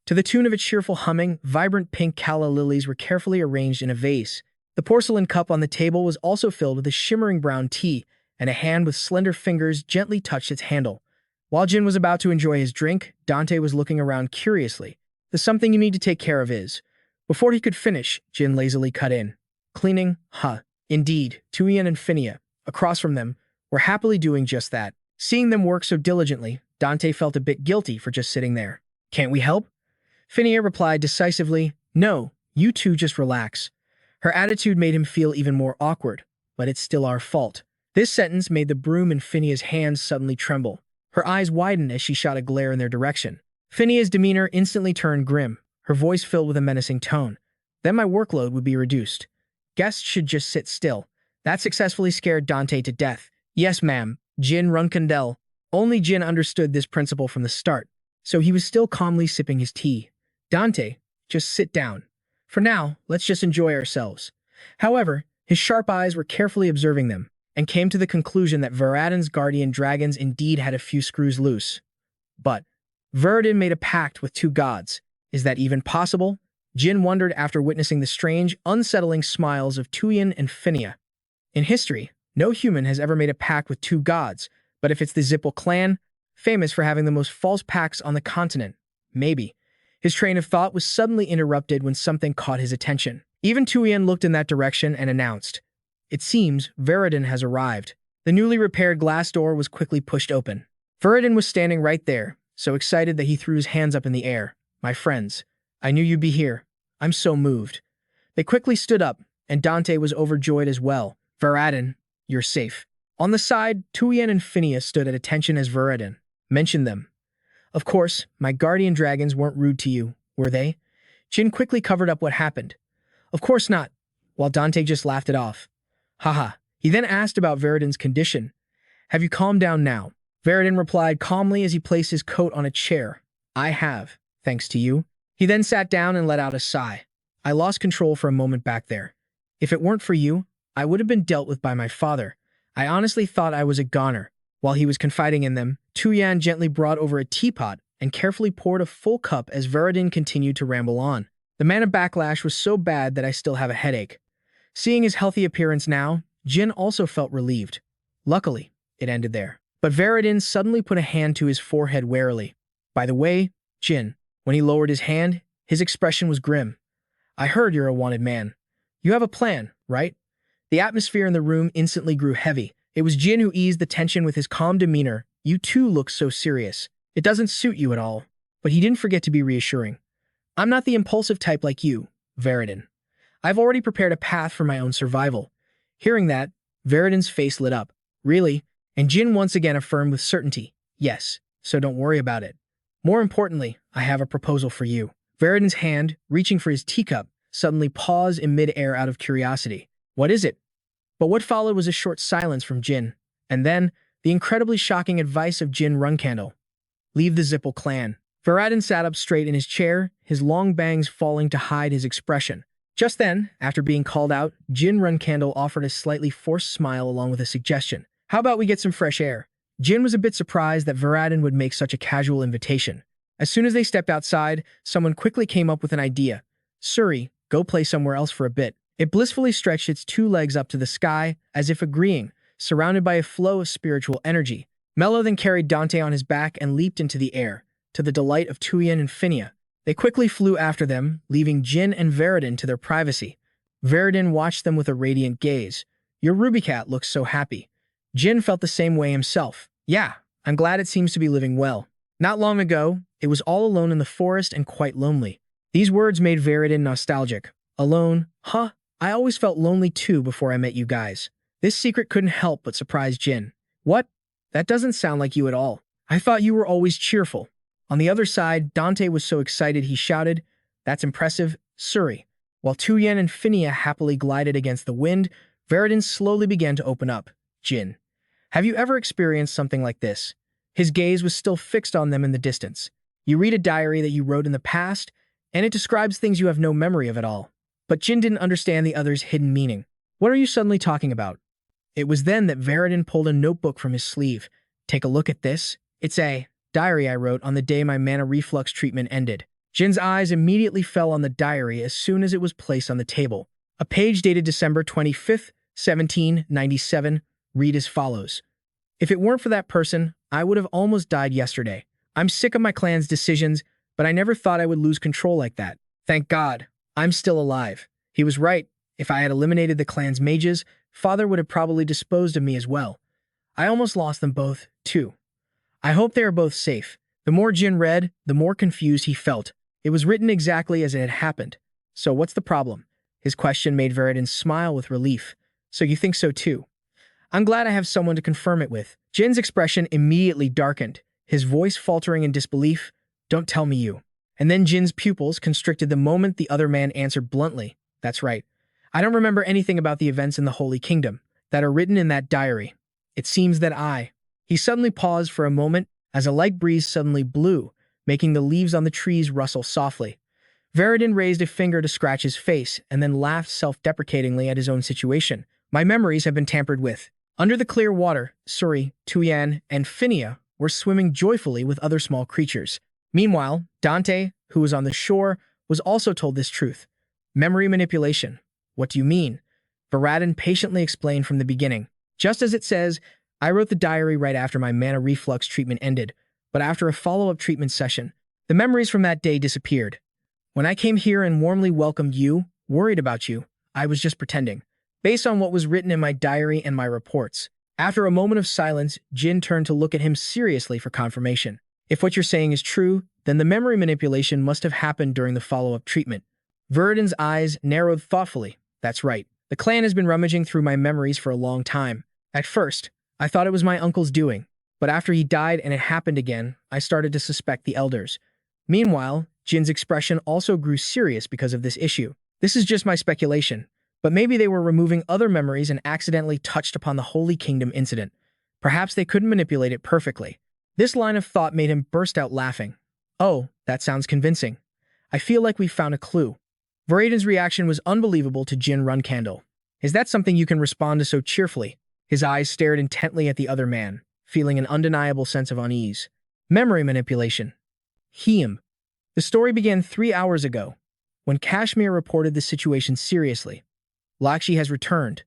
To the tune of a cheerful humming, vibrant pink calla lilies were carefully arranged in a vase. The porcelain cup on the table was also filled with a shimmering brown tea, and a hand with slender fingers gently touched its handle. While Jin was about to enjoy his drink, Dante was looking around curiously. The something you need to take care of is. Before he could finish, Jin lazily cut in. Cleaning? Huh. Indeed, Tuyen and Phinia, across from them, were happily doing just that. Seeing them work so diligently, Dante felt a bit guilty for just sitting there. Can't we help? Phinia replied decisively, No, you two just relax. Her attitude made him feel even more awkward, but it's still our fault. This sentence made the broom in Phinia's hands suddenly tremble. Her eyes widened as she shot a glare in their direction. Phinia's demeanor instantly turned grim, her voice filled with a menacing tone. Then my workload would be reduced. Guests should just sit still. That successfully scared Dante to death. Yes, ma'am, Jin Runcandel. Only Jin understood this principle from the start, so he was still calmly sipping his tea. Dante, just sit down. For now, let's just enjoy ourselves. However, his sharp eyes were carefully observing them. and came to the conclusion that Veradin's guardian dragons indeed had a few screws loose. But Veradin made a pact with two gods. Is that even possible? Jin wondered after witnessing the strange, unsettling smiles of Tuyen and Finia. In history, no human has ever made a pact with two gods, but if it's the Zippel clan, famous for having the most false pacts on the continent, maybe. His train of thought was suddenly interrupted when something caught his attention. Even Tuyen looked in that direction and announced, "It seems Veradin has arrived." The newly repaired glass door was quickly pushed open. Veradin was standing right there, so excited that he threw his hands up in the air. "My friends, I knew you'd be here. I'm so moved." They quickly stood up, and Dante was overjoyed as well. "Veradin, you're safe." On the side, Tuyen and Phineas stood at attention as Veradin mentioned them. "Of course, my guardian dragons weren't rude to you, were they?" Jin quickly covered up what happened. "Of course not," while Dante just laughed it off. "Haha." He then asked about Veradin's condition. "Have you calmed down now?" Veradin replied calmly as he placed his coat on a chair. "I have, thanks to you." He then sat down and let out a sigh. "I lost control for a moment back there. If it weren't for you, I would have been dealt with by my father. I honestly thought I was a goner." While he was confiding in them, Tuyen gently brought over a teapot and carefully poured a full cup as Veradin continued to ramble on. "The mana backlash was so bad that I still have a headache." Seeing his healthy appearance now, Jin also felt relieved. Luckily, it ended there. But Veradin suddenly put a hand to his forehead warily. "By the way, Jin," when he lowered his hand, his expression was grim. "I heard you're a wanted man. You have a plan, right?" The atmosphere in the room instantly grew heavy. It was Jin who eased the tension with his calm demeanor. "You too look so serious. It doesn't suit you at all." But he didn't forget to be reassuring. "I'm not the impulsive type like you, Veradin. I've already prepared a path for my own survival." Hearing that, Veradin's face lit up. "Really?" And Jin once again affirmed with certainty, "Yes, so don't worry about it. More importantly, I have a proposal for you." Veradin's hand, reaching for his teacup, suddenly paused in mid-air out of curiosity. "What is it?" But what followed was a short silence from Jin, and then the incredibly shocking advice of Jin Runcandel. "Leave the Zippel clan." Veradin sat up straight in his chair, his long bangs falling to hide his expression. Just then, after being called out, Jin Runcandel offered a slightly forced smile along with a suggestion. "How about we get some fresh air?" Jin was a bit surprised that Veradin would make such a casual invitation. As soon as they stepped outside, someone quickly came up with an idea. "Suri, go play somewhere else for a bit." It blissfully stretched its two legs up to the sky, as if agreeing, surrounded by a flow of spiritual energy. Mello then carried Dante on his back and leaped into the air, to the delight of Tuyen and Phinia. They quickly flew after them, leaving Jin and Veradin to their privacy. Veradin watched them with a radiant gaze. "Your Ruby Cat looks so happy." Jin felt the same way himself. "Yeah, I'm glad it seems to be living well. Not long ago, it was all alone in the forest and quite lonely." These words made Veradin nostalgic. "Alone? Huh? I always felt lonely too before I met you guys." This secret couldn't help but surprise Jin. "What? That doesn't sound like you at all. I thought you were always cheerful." On the other side, Dante was so excited he shouted, "That's impressive, Suri." While Tuyen and Phinia happily glided against the wind, Veradin slowly began to open up. "Jin, have you ever experienced something like this?" His gaze was still fixed on them in the distance. "You read a diary that you wrote in the past, and it describes things you have no memory of at all." But Jin didn't understand the other's hidden meaning. "What are you suddenly talking about?" It was then that Veradin pulled a notebook from his sleeve. "Take a look at this. It's a diary I wrote on the day my mana reflux treatment ended." Jin's eyes immediately fell on the diary as soon as it was placed on the table. A page dated December 25th, 1797, read as follows. "If it weren't for that person, I would have almost died yesterday. I'm sick of my clan's decisions, but I never thought I would lose control like that. Thank God, I'm still alive." He was right. If I had eliminated the clan's mages, Father would have probably disposed of me as well. I almost lost them both, too. I hope they are both safe. The more Jin read, the more confused he felt. It was written exactly as it had happened. "So what's the problem?" His question made Veradin smile with relief. "So you think so too? I'm glad I have someone to confirm it with." Jin's expression immediately darkened, his voice faltering in disbelief. "Don't tell me you." And then Jin's pupils constricted the moment the other man answered bluntly, "That's right. I don't remember anything about the events in the Holy Kingdom that are written in that diary. It seems that He suddenly paused for a moment as a light breeze suddenly blew, making the leaves on the trees rustle softly. Veradin raised a finger to scratch his face and then laughed self-deprecatingly at his own situation. "My memories have been tampered with. Under the clear water, Suri, Tuyan, and Phinia were swimming joyfully with other small creatures. Meanwhile, Dante, who was on the shore, was also told this truth. Memory manipulation. What do you mean? Varadin patiently explained from the beginning. Just as it says, I wrote the diary right after my mana reflux treatment ended, but after a follow-up treatment session, the memories from that day disappeared. When I came here and warmly welcomed you, worried about you, I was just pretending. Based on what was written in my diary and my reports. After a moment of silence, Jin turned to look at him seriously for confirmation. If what you're saying is true, then the memory manipulation must have happened during the follow-up treatment. Viridin's eyes narrowed thoughtfully. That's right. The clan has been rummaging through my memories for a long time. At first, I thought it was my uncle's doing, but after he died and it happened again, I started to suspect the elders. Meanwhile, Jin's expression also grew serious because of this issue. This is just my speculation, but maybe they were removing other memories and accidentally touched upon the Holy Kingdom incident. Perhaps they couldn't manipulate it perfectly. This line of thought made him burst out laughing. Oh, that sounds convincing. I feel like we found a clue. Varadin's reaction was unbelievable to Jin Runcandel. Is that something you can respond to so cheerfully? His eyes stared intently at the other man, feeling an undeniable sense of unease. Memory manipulation. The story began 3 hours ago, when Kashmir reported the situation seriously. Lakshi has returned,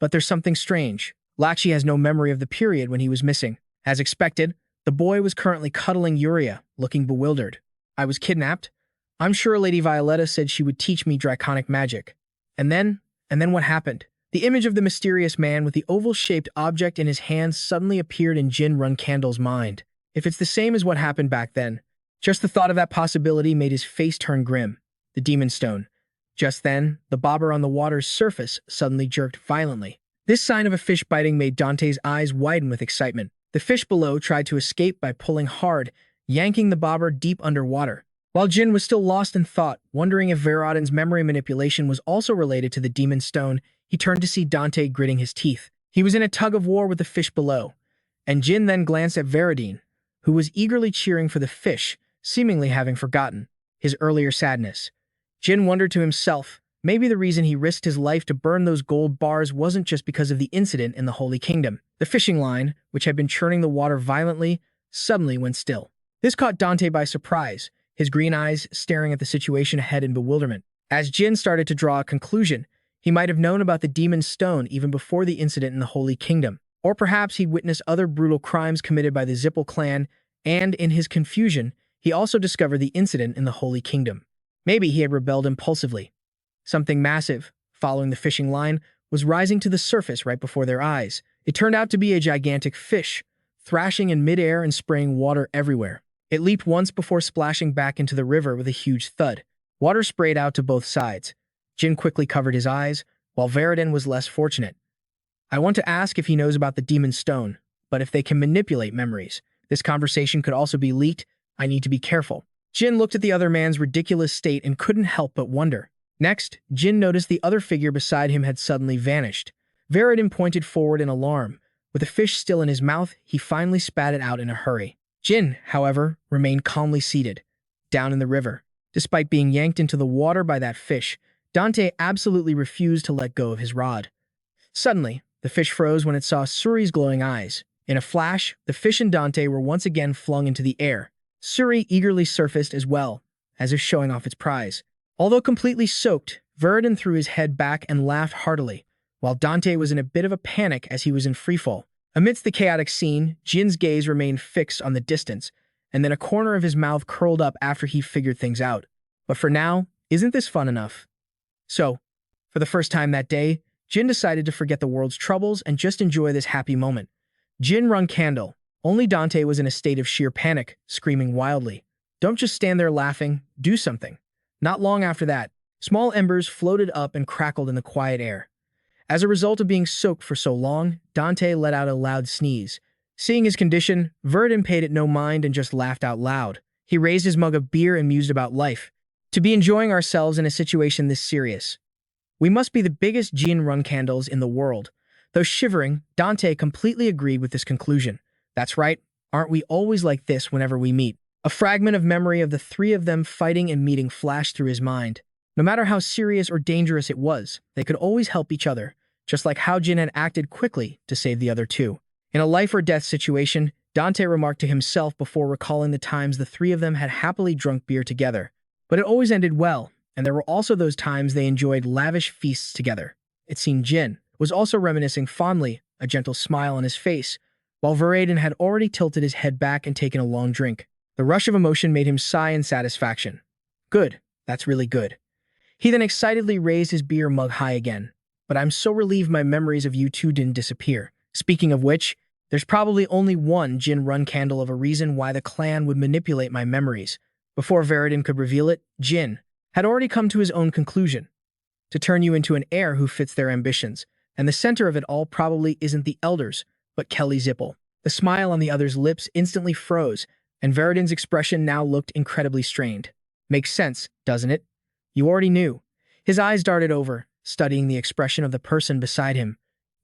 but there's something strange. Lakshi has no memory of the period when he was missing. As expected, the boy was currently cuddling Yuria, looking bewildered. I was kidnapped? I'm sure Lady Violetta said she would teach me draconic magic. And then what happened? The image of the mysterious man with the oval-shaped object in his hands suddenly appeared in Jin Runcandel's mind. If it's the same as what happened back then, just the thought of that possibility made his face turn grim. The demon stone. Just then, the bobber on the water's surface suddenly jerked violently. This sign of a fish biting made Dante's eyes widen with excitement. The fish below tried to escape by pulling hard, yanking the bobber deep underwater. While Jin was still lost in thought, wondering if Varadin's memory manipulation was also related to the demon stone, he turned to see Dante gritting his teeth. He was in a tug-of-war with the fish below, and Jin then glanced at Varadin, who was eagerly cheering for the fish, seemingly having forgotten his earlier sadness. Jin wondered to himself, maybe the reason he risked his life to burn those gold bars wasn't just because of the incident in the Holy Kingdom. The fishing line, which had been churning the water violently, suddenly went still. This caught Dante by surprise, his green eyes staring at the situation ahead in bewilderment. As Jin started to draw a conclusion, he might have known about the demon stone even before the incident in the Holy Kingdom. Or perhaps he'd witnessed other brutal crimes committed by the Zippel clan, and in his confusion, he also discovered the incident in the Holy Kingdom. Maybe he had rebelled impulsively. Something massive, following the fishing line, was rising to the surface right before their eyes. It turned out to be a gigantic fish, thrashing in midair and spraying water everywhere. It leaped once before splashing back into the river with a huge thud. Water sprayed out to both sides. Jin quickly covered his eyes, while Varadin was less fortunate. I want to ask if he knows about the demon stone, but if they can manipulate memories. This conversation could also be leaked. I need to be careful. Jin looked at the other man's ridiculous state and couldn't help but wonder. Next, Jin noticed the other figure beside him had suddenly vanished. Varadin pointed forward in alarm. With the fish still in his mouth, he finally spat it out in a hurry. Jin, however, remained calmly seated, down in the river. Despite being yanked into the water by that fish, Dante absolutely refused to let go of his rod. Suddenly, the fish froze when it saw Suri's glowing eyes. In a flash, the fish and Dante were once again flung into the air. Suri eagerly surfaced as well, as if showing off its prize. Although completely soaked, Varadin threw his head back and laughed heartily, while Dante was in a bit of a panic as he was in freefall. Amidst the chaotic scene, Jin's gaze remained fixed on the distance, and then a corner of his mouth curled up after he figured things out. But for now, isn't this fun enough? So, for the first time that day, Jin decided to forget the world's troubles and just enjoy this happy moment. Jin Runcandel. Only Dante was in a state of sheer panic, screaming wildly. Don't just stand there laughing, do something. Not long after that, small embers floated up and crackled in the quiet air. As a result of being soaked for so long, Dante let out a loud sneeze. Seeing his condition, Varadin paid it no mind and just laughed out loud. He raised his mug of beer and mused about life. To be enjoying ourselves in a situation this serious. We must be the biggest Jin Runcandels in the world. Though shivering, Dante completely agreed with this conclusion. That's right, aren't we always like this whenever we meet? A fragment of memory of the three of them fighting and meeting flashed through his mind. No matter how serious or dangerous it was, they could always help each other, just like how Jin had acted quickly to save the other two. In a life-or-death situation, Dante remarked to himself before recalling the times the three of them had happily drunk beer together. But it always ended well, and there were also those times they enjoyed lavish feasts together. It seemed Jin was also reminiscing fondly, a gentle smile on his face, while Veradin had already tilted his head back and taken a long drink. The rush of emotion made him sigh in satisfaction. Good, that's really good. He then excitedly raised his beer mug high again. But I'm so relieved my memories of you two didn't disappear. Speaking of which, there's probably only one Jin Runcandel of a reason why the clan would manipulate my memories. Before Veradin could reveal it, Jin had already come to his own conclusion. To turn you into an heir who fits their ambitions, and the center of it all probably isn't the elders, but Kelly Zippel. The smile on the other's lips instantly froze, and Veradin's expression now looked incredibly strained. Makes sense, doesn't it? You already knew. His eyes darted over, studying the expression of the person beside him.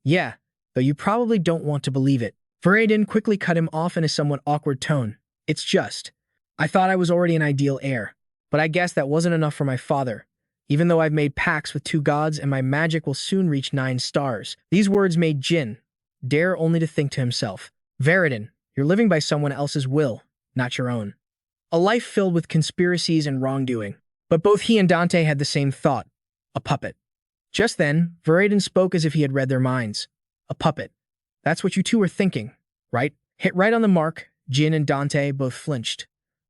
Yeah, though you probably don't want to believe it. Veradin quickly cut him off in a somewhat awkward tone. It's just, I thought I was already an ideal heir, but I guess that wasn't enough for my father. Even though I've made pacts with 2 gods and my magic will soon reach 9 stars. These words made Jin dare only to think to himself, Veradin, you're living by someone else's will, not your own. A life filled with conspiracies and wrongdoing. But both he and Dante had the same thought, a puppet. Just then, Veradin spoke as if he had read their minds. A puppet. That's what you two were thinking, right? Hit right on the mark, Jin and Dante both flinched.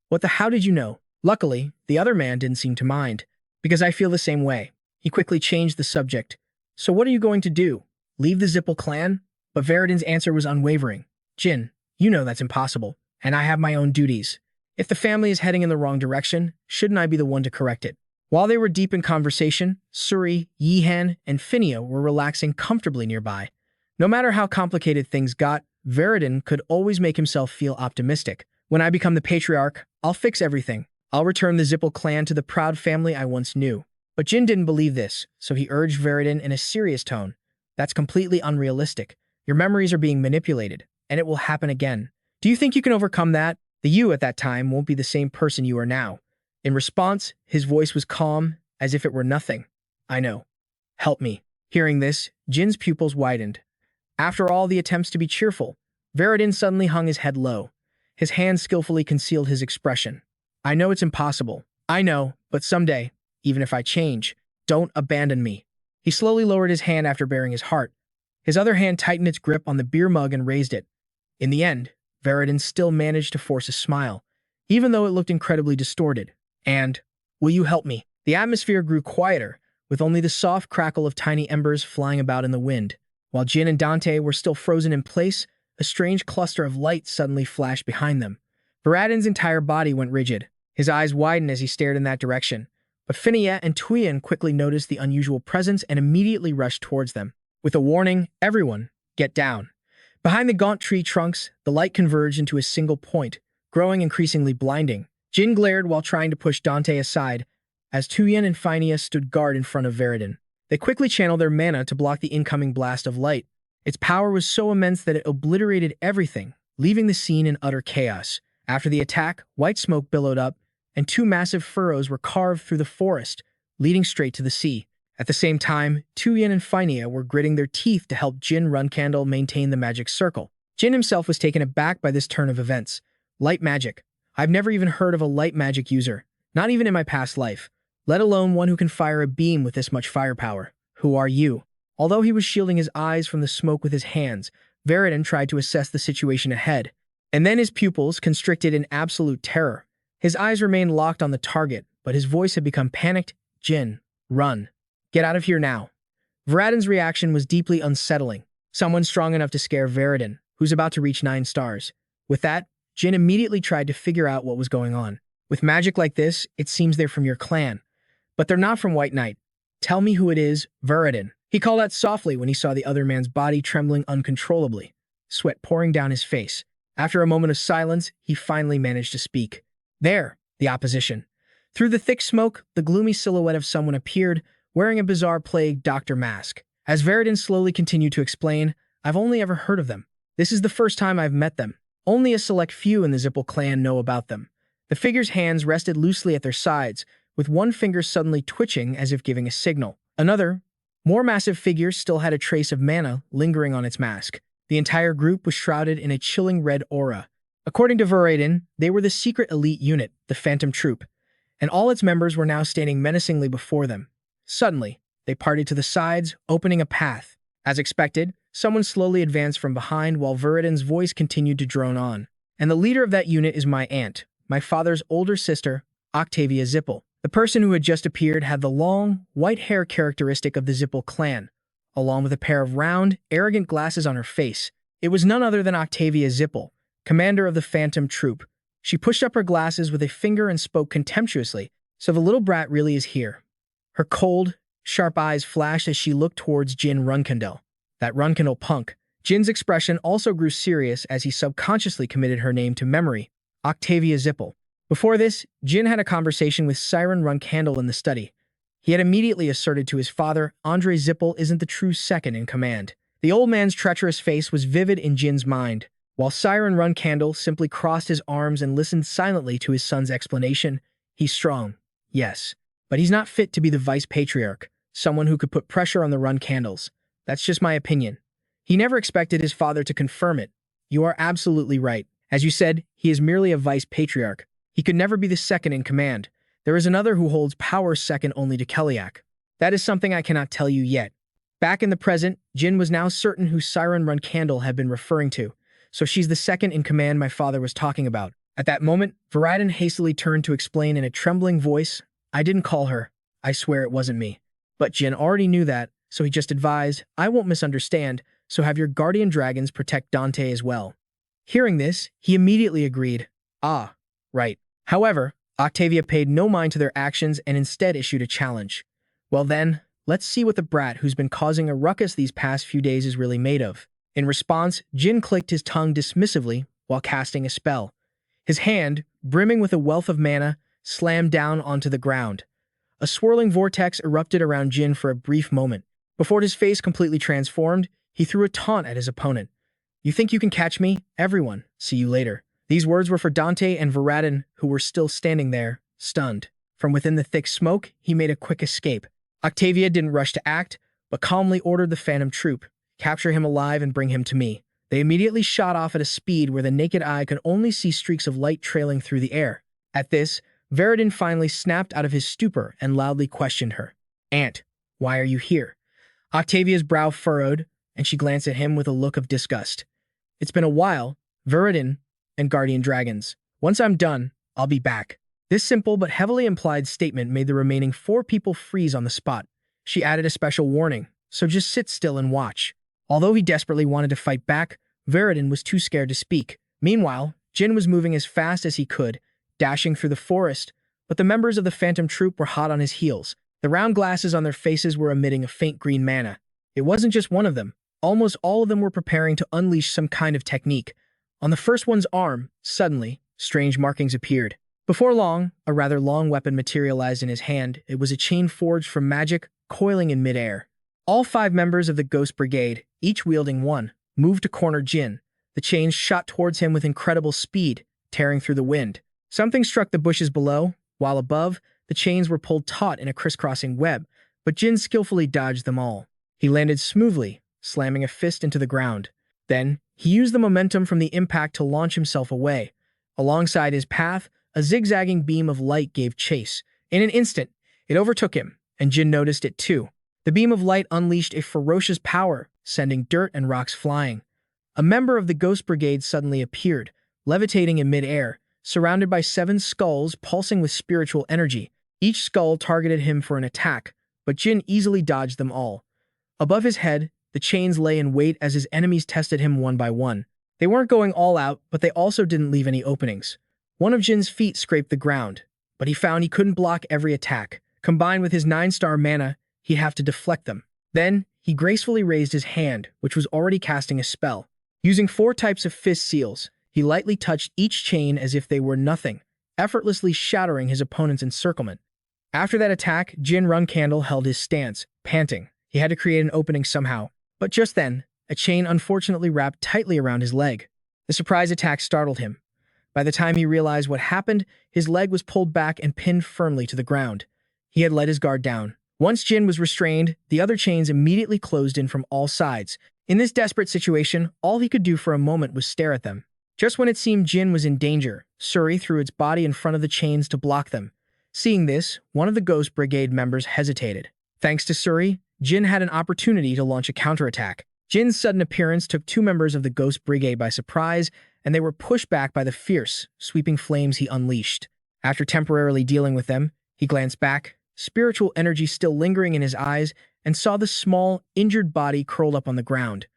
What the how did you know? Luckily, the other man didn't seem to mind, because I feel the same way. He quickly changed the subject. So what are you going to do? Leave the Zippel clan? But Veradin's answer was unwavering. Jin, you know that's impossible, and I have my own duties. If the family is heading in the wrong direction, shouldn't I be the one to correct it? While they were deep in conversation, Suri, Yihan, and Finia were relaxing comfortably nearby. No matter how complicated things got, Veradin could always make himself feel optimistic. When I become the Patriarch, I'll fix everything. I'll return the Zippel clan to the proud family I once knew. But Jin didn't believe this, so he urged Veradin in a serious tone. That's completely unrealistic. Your memories are being manipulated, and it will happen again. Do you think you can overcome that? The you at that time won't be the same person you are now. In response, his voice was calm, as if it were nothing. I know. Help me. Hearing this, Jin's pupils widened. After all the attempts to be cheerful, Veradin suddenly hung his head low. His hand skillfully concealed his expression. I know it's impossible. I know, but someday, even if I change, don't abandon me. He slowly lowered his hand after baring his heart. His other hand tightened its grip on the beer mug and raised it. In the end, Veradin still managed to force a smile, even though it looked incredibly distorted. And, will you help me? The atmosphere grew quieter, with only the soft crackle of tiny embers flying about in the wind. While Jin and Dante were still frozen in place, a strange cluster of light suddenly flashed behind them. Veradin's entire body went rigid. His eyes widened as he stared in that direction. But Finia and Tuyen quickly noticed the unusual presence and immediately rushed towards them. With a warning, everyone, get down. Behind the gaunt tree trunks, the light converged into a single point, growing increasingly blinding. Jin glared while trying to push Dante aside, as Tuyen and Finia stood guard in front of Veradin. They quickly channeled their mana to block the incoming blast of light. Its power was so immense that it obliterated everything, leaving the scene in utter chaos. After the attack, white smoke billowed up, and 2 massive furrows were carved through the forest, leading straight to the sea. At the same time, Tuyen and Finia were gritting their teeth to help Jin Runcandel maintain the magic circle. Jin himself was taken aback by this turn of events. Light magic. I've never even heard of a light magic user, not even in my past life, let alone one who can fire a beam with this much firepower. Who are you? Although he was shielding his eyes from the smoke with his hands, Veradin tried to assess the situation ahead. And then his pupils constricted in absolute terror. His eyes remained locked on the target, but his voice had become panicked. Jin, run. Get out of here now. Veradin's reaction was deeply unsettling. Someone strong enough to scare Veradin, who's about to reach 9 stars. With that, Jin immediately tried to figure out what was going on. With magic like this, it seems they're from your clan. But they're not from White Knight. Tell me who it is, Veradin. He called out softly when he saw the other man's body trembling uncontrollably, sweat pouring down his face. After a moment of silence, he finally managed to speak. There, the opposition. Through the thick smoke, the gloomy silhouette of someone appeared, wearing a bizarre plague doctor mask. As Veradin slowly continued to explain, I've only ever heard of them. This is the first time I've met them. Only a select few in the Zippel clan know about them. The figure's hands rested loosely at their sides, with one finger suddenly twitching as if giving a signal. Another, More massive figures still had a trace of mana lingering on its mask. The entire group was shrouded in a chilling red aura. According to Veradin, they were the secret elite unit, the Phantom Troop, and all its members were now standing menacingly before them. Suddenly, they parted to the sides, opening a path. As expected, someone slowly advanced from behind while Veradin's voice continued to drone on. And the leader of that unit is my aunt, my father's older sister, Octavia Zippel. The person who had just appeared had the long, white hair characteristic of the Zippel clan, along with a pair of round, arrogant glasses on her face. It was none other than Octavia Zippel, commander of the Phantom Troop. She pushed up her glasses with a finger and spoke contemptuously. So the little brat really is here. Her cold, sharp eyes flashed as she looked towards Jin Runcandel. That Runcandel punk. Jin's expression also grew serious as he subconsciously committed her name to memory, Octavia Zippel. Before this, Jin had a conversation with Siren Runcandel in the study. He had immediately asserted to his father, Andre Zippel isn't the true second in command. The old man's treacherous face was vivid in Jin's mind. While Siren Runcandel simply crossed his arms and listened silently to his son's explanation, he's strong, yes, but he's not fit to be the vice patriarch, someone who could put pressure on the Runcandels. That's just my opinion. He never expected his father to confirm it. You are absolutely right. As you said, he is merely a vice patriarch. He could never be the second in command. There is another who holds power second only to Keliak. That is something I cannot tell you yet. Back in the present, Jin was now certain who Siren Runcandel had been referring to. So she's the second in command my father was talking about. At that moment, Veradin hastily turned to explain in a trembling voice, I didn't call her. I swear it wasn't me. But Jin already knew that, so he just advised, I won't misunderstand, so have your guardian dragons protect Dante as well. Hearing this, he immediately agreed. Ah, right. However, Octavia paid no mind to their actions and instead issued a challenge. Well then, let's see what the brat who's been causing a ruckus these past few days is really made of. In response, Jin clicked his tongue dismissively while casting a spell. His hand, brimming with a wealth of mana, slammed down onto the ground. A swirling vortex erupted around Jin for a brief moment. Before his face completely transformed, he threw a taunt at his opponent. You think you can catch me? Everyone, see you later. These words were for Dante and Veradin, who were still standing there, stunned. From within the thick smoke, he made a quick escape. Octavia didn't rush to act, but calmly ordered the Phantom Troop, capture him alive and bring him to me. They immediately shot off at a speed where the naked eye could only see streaks of light trailing through the air. At this, Veradin finally snapped out of his stupor and loudly questioned her. Aunt, why are you here? Octavia's brow furrowed, and she glanced at him with a look of disgust. It's been a while, Veradin and Guardian Dragons. Once I'm done, I'll be back. This simple but heavily implied statement made the remaining 4 people freeze on the spot. She added a special warning, so just sit still and watch. Although he desperately wanted to fight back, Veradin was too scared to speak. Meanwhile, Jin was moving as fast as he could, dashing through the forest, but the members of the Phantom Troop were hot on his heels. The round glasses on their faces were emitting a faint green mana. It wasn't just one of them. Almost all of them were preparing to unleash some kind of technique. On the first one's arm, suddenly, strange markings appeared. Before long, a rather long weapon materialized in his hand. It was a chain forged from magic, coiling in midair. All 5 members of the Ghost Brigade, each wielding one, moved to corner Jin. The chains shot towards him with incredible speed, tearing through the wind. Something struck the bushes below, while above, the chains were pulled taut in a crisscrossing web, but Jin skillfully dodged them all. He landed smoothly, slamming a fist into the ground. Then, he used the momentum from the impact to launch himself away. Alongside his path, a zigzagging beam of light gave chase. In an instant, it overtook him, and Jin noticed it too. The beam of light unleashed a ferocious power, sending dirt and rocks flying. A member of the Ghost Brigade suddenly appeared, levitating in midair, surrounded by 7 skulls pulsing with spiritual energy. Each skull targeted him for an attack, but Jin easily dodged them all. Above his head, the chains lay in wait as his enemies tested him one by one. They weren't going all out, but they also didn't leave any openings. One of Jin's feet scraped the ground, but he found he couldn't block every attack. Combined with his 9-star mana, he'd have to deflect them. Then, he gracefully raised his hand, which was already casting a spell. Using 4 types of fist seals, he lightly touched each chain as if they were nothing, effortlessly shattering his opponent's encirclement. After that attack, Jin Runcandel held his stance, panting. He had to create an opening somehow. But just then, a chain unfortunately wrapped tightly around his leg. The surprise attack startled him. By the time he realized what happened, his leg was pulled back and pinned firmly to the ground. He had let his guard down. Once Jin was restrained, the other chains immediately closed in from all sides. In this desperate situation, all he could do for a moment was stare at them. Just when it seemed Jin was in danger, Suri threw its body in front of the chains to block them. Seeing this, one of the Ghost Brigade members hesitated. Thanks to Suri, Jin had an opportunity to launch a counterattack. Jin's sudden appearance took two members of the Ghost Brigade by surprise, and they were pushed back by the fierce, sweeping flames he unleashed. After temporarily dealing with them, he glanced back, spiritual energy still lingering in his eyes, and saw the small, injured body curled up on the ground.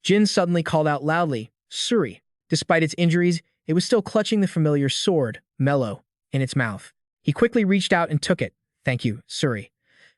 Jin suddenly called out loudly, "Suri!" Despite its injuries, it was still clutching the familiar sword, Mellow, in its mouth. He quickly reached out and took it. "Thank you, Suri."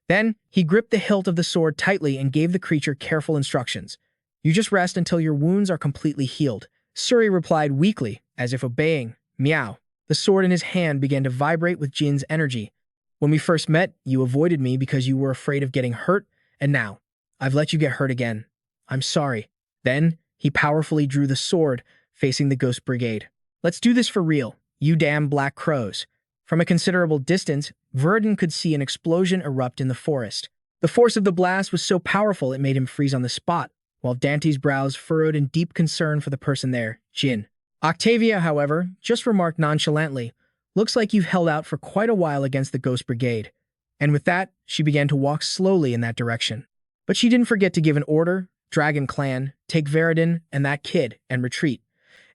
Then, he gripped the hilt of the sword tightly and gave the creature careful instructions. "You just rest until your wounds are completely healed." Suri replied weakly, as if obeying. Meow. The sword in his hand began to vibrate with Jin's energy. "When we first met, you avoided me because you were afraid of getting hurt, and now, I've let you get hurt again. I'm sorry." Then, he powerfully drew the sword, facing the Ghost Brigade. "Let's do this for real, you damn black crows." From a considerable distance, Verdun could see an explosion erupt in the forest. The force of the blast was so powerful it made him freeze on the spot, while Dante's brows furrowed in deep concern for the person there, Jin. Octavia, however, just remarked nonchalantly, "Looks like you've held out for quite a while against the Ghost Brigade." And with that, she began to walk slowly in that direction. But she didn't forget to give an order: Dragon Clan, take Verdun and that kid, and retreat.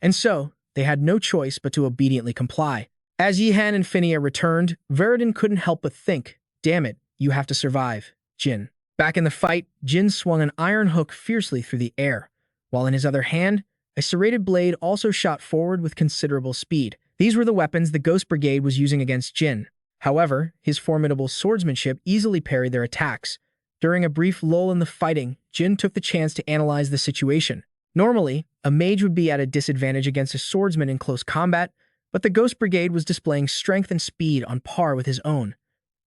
And so, they had no choice but to obediently comply. As Yihan and Finia returned, Verdun couldn't help but think, "Damn it, you have to survive, Jin." Back in the fight, Jin swung an iron hook fiercely through the air, while in his other hand, a serrated blade also shot forward with considerable speed. These were the weapons the Ghost Brigade was using against Jin. However, his formidable swordsmanship easily parried their attacks. During a brief lull in the fighting, Jin took the chance to analyze the situation. Normally, a mage would be at a disadvantage against a swordsman in close combat, but the Ghost Brigade was displaying strength and speed on par with his own.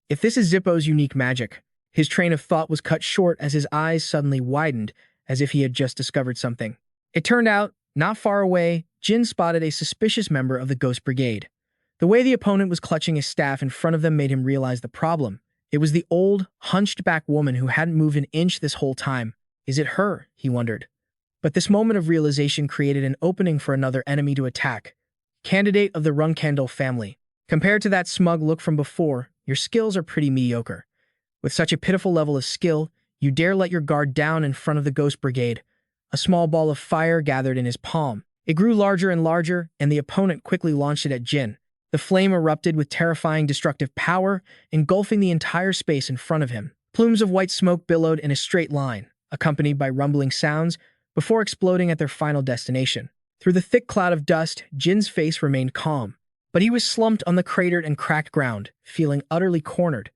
If this is Zippo's unique magic, his train of thought was cut short as his eyes suddenly widened, as if he had just discovered something. It turned out, not far away, Jin spotted a suspicious member of the Ghost Brigade. The way the opponent was clutching his staff in front of them made him realize the problem. It was the old, hunched-back woman who hadn't moved an inch this whole time. Is it her? He wondered. But this moment of realization created an opening for another enemy to attack. Candidate of the Runcandel family. Compared to that smug look from before, your skills are pretty mediocre. With such a pitiful level of skill, you dare let your guard down in front of the Ghost Brigade. A small ball of fire gathered in his palm. It grew larger and larger, and the opponent quickly launched it at Jin. The flame erupted with terrifying destructive power, engulfing the entire space in front of him. Plumes of white smoke billowed in a straight line, accompanied by rumbling sounds, before exploding at their final destination. Through the thick cloud of dust, Jin's face remained calm, but he was slumped on the cratered and cracked ground, feeling utterly cornered.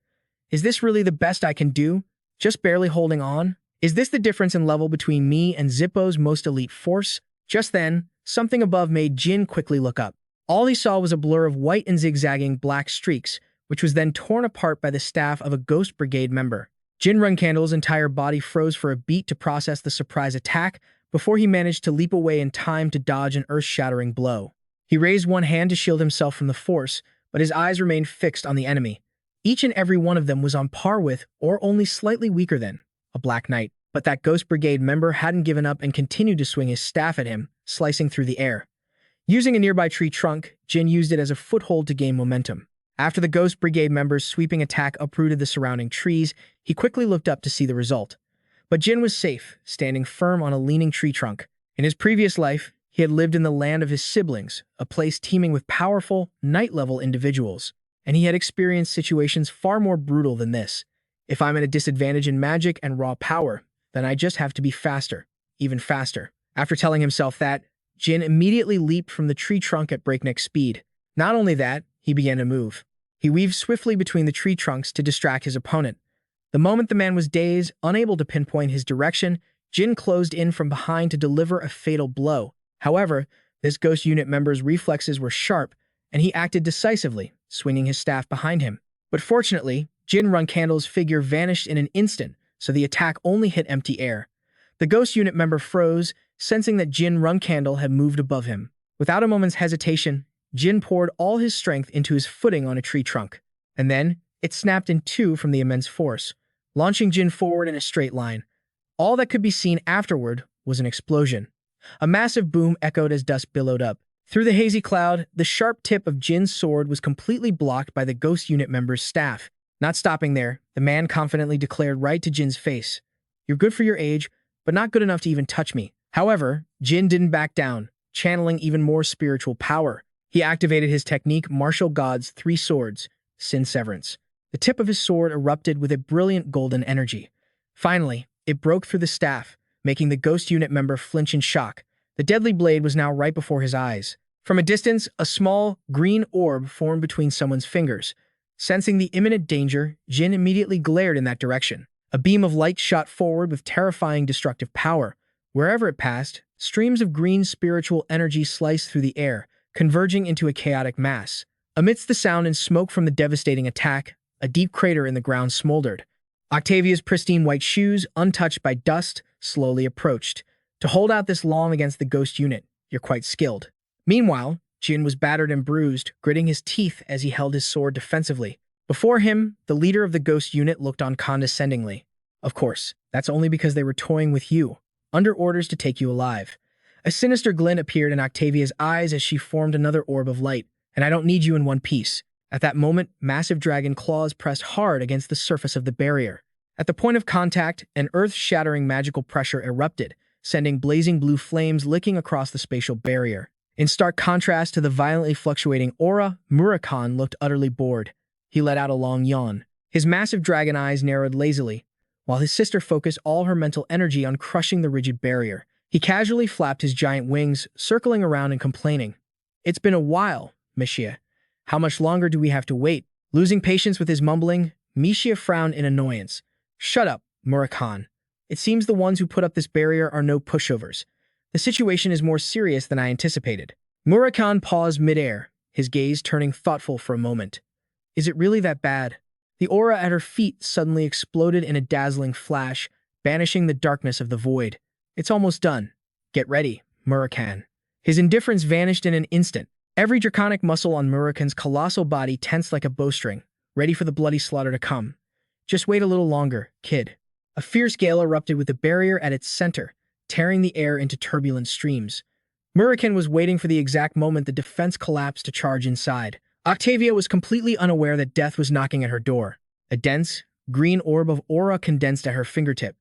Is this really the best I can do? Just barely holding on? Is this the difference in level between me and Zippo's most elite force? Just then, something above made Jin quickly look up. All he saw was a blur of white and zigzagging black streaks, which was then torn apart by the staff of a Ghost Brigade member. Jin Runcandel's entire body froze for a beat to process the surprise attack before he managed to leap away in time to dodge an earth-shattering blow. He raised one hand to shield himself from the force, but his eyes remained fixed on the enemy. Each and every one of them was on par with, or only slightly weaker than, a Black Knight. But that Ghost Brigade member hadn't given up and continued to swing his staff at him, slicing through the air. Using a nearby tree trunk, Jin used it as a foothold to gain momentum. After the Ghost Brigade member's sweeping attack uprooted the surrounding trees, he quickly looked up to see the result. But Jin was safe, standing firm on a leaning tree trunk. In his previous life, he had lived in the land of his siblings, a place teeming with powerful, knight-level individuals, and he had experienced situations far more brutal than this. If I'm at a disadvantage in magic and raw power, then I just have to be faster, even faster. After telling himself that, Jin immediately leaped from the tree trunk at breakneck speed. Not only that, he began to move. He weaved swiftly between the tree trunks to distract his opponent. The moment the man was dazed, unable to pinpoint his direction, Jin closed in from behind to deliver a fatal blow. However, this ghost unit member's reflexes were sharp, and he acted decisively, swinging his staff behind him. But fortunately, Jin Runcandel's figure vanished in an instant, so the attack only hit empty air. The ghost unit member froze, sensing that Jin Runcandel had moved above him. Without a moment's hesitation, Jin poured all his strength into his footing on a tree trunk. And then, it snapped in two from the immense force. launching Jin forward in a straight line. All that could be seen afterward was an explosion. A massive boom echoed as dust billowed up. Through the hazy cloud, the sharp tip of Jin's sword was completely blocked by the ghost unit member's staff. Not stopping there, the man confidently declared right to Jin's face, "You're good for your age, but not good enough to even touch me." However, Jin didn't back down, channeling even more spiritual power. He activated his technique, Martial God's Three Swords, Sin Severance. The tip of his sword erupted with a brilliant golden energy. Finally, it broke through the staff, making the ghost unit member flinch in shock. The deadly blade was now right before his eyes. From a distance, a small, green orb formed between someone's fingers. Sensing the imminent danger, Jin immediately glared in that direction. A beam of light shot forward with terrifying destructive power. Wherever it passed, streams of green spiritual energy sliced through the air, converging into a chaotic mass. Amidst the sound and smoke from the devastating attack, a deep crater in the ground smoldered. Octavia's pristine white shoes, untouched by dust, slowly approached. To hold out this long against the ghost unit, you're quite skilled. Meanwhile, Jin was battered and bruised, gritting his teeth as he held his sword defensively. Before him, the leader of the ghost unit looked on condescendingly. Of course, that's only because they were toying with you, under orders to take you alive. A sinister glint appeared in Octavia's eyes as she formed another orb of light. "And I don't need you in one piece." At that moment, massive dragon claws pressed hard against the surface of the barrier. At the point of contact, an earth-shattering magical pressure erupted, sending blazing blue flames licking across the spatial barrier. In stark contrast to the violently fluctuating aura, Murakan looked utterly bored. He let out a long yawn. His massive dragon eyes narrowed lazily, while his sister focused all her mental energy on crushing the rigid barrier. He casually flapped his giant wings, circling around and complaining. "It's been a while, Mishia. How much longer do we have to wait?" Losing patience with his mumbling, Mishia frowned in annoyance. "Shut up, Murakan. It seems the ones who put up this barrier are no pushovers. The situation is more serious than I anticipated." Murakan paused midair, his gaze turning thoughtful for a moment. "Is it really that bad?" The aura at her feet suddenly exploded in a dazzling flash, banishing the darkness of the void. "It's almost done. Get ready, Murakan." His indifference vanished in an instant. Every draconic muscle on Murakan's colossal body tensed like a bowstring, ready for the bloody slaughter to come. "Just wait a little longer, kid." A fierce gale erupted with the barrier at its center, tearing the air into turbulent streams. Murakan was waiting for the exact moment the defense collapsed to charge inside. Octavia was completely unaware that death was knocking at her door. A dense, green orb of aura condensed at her fingertip.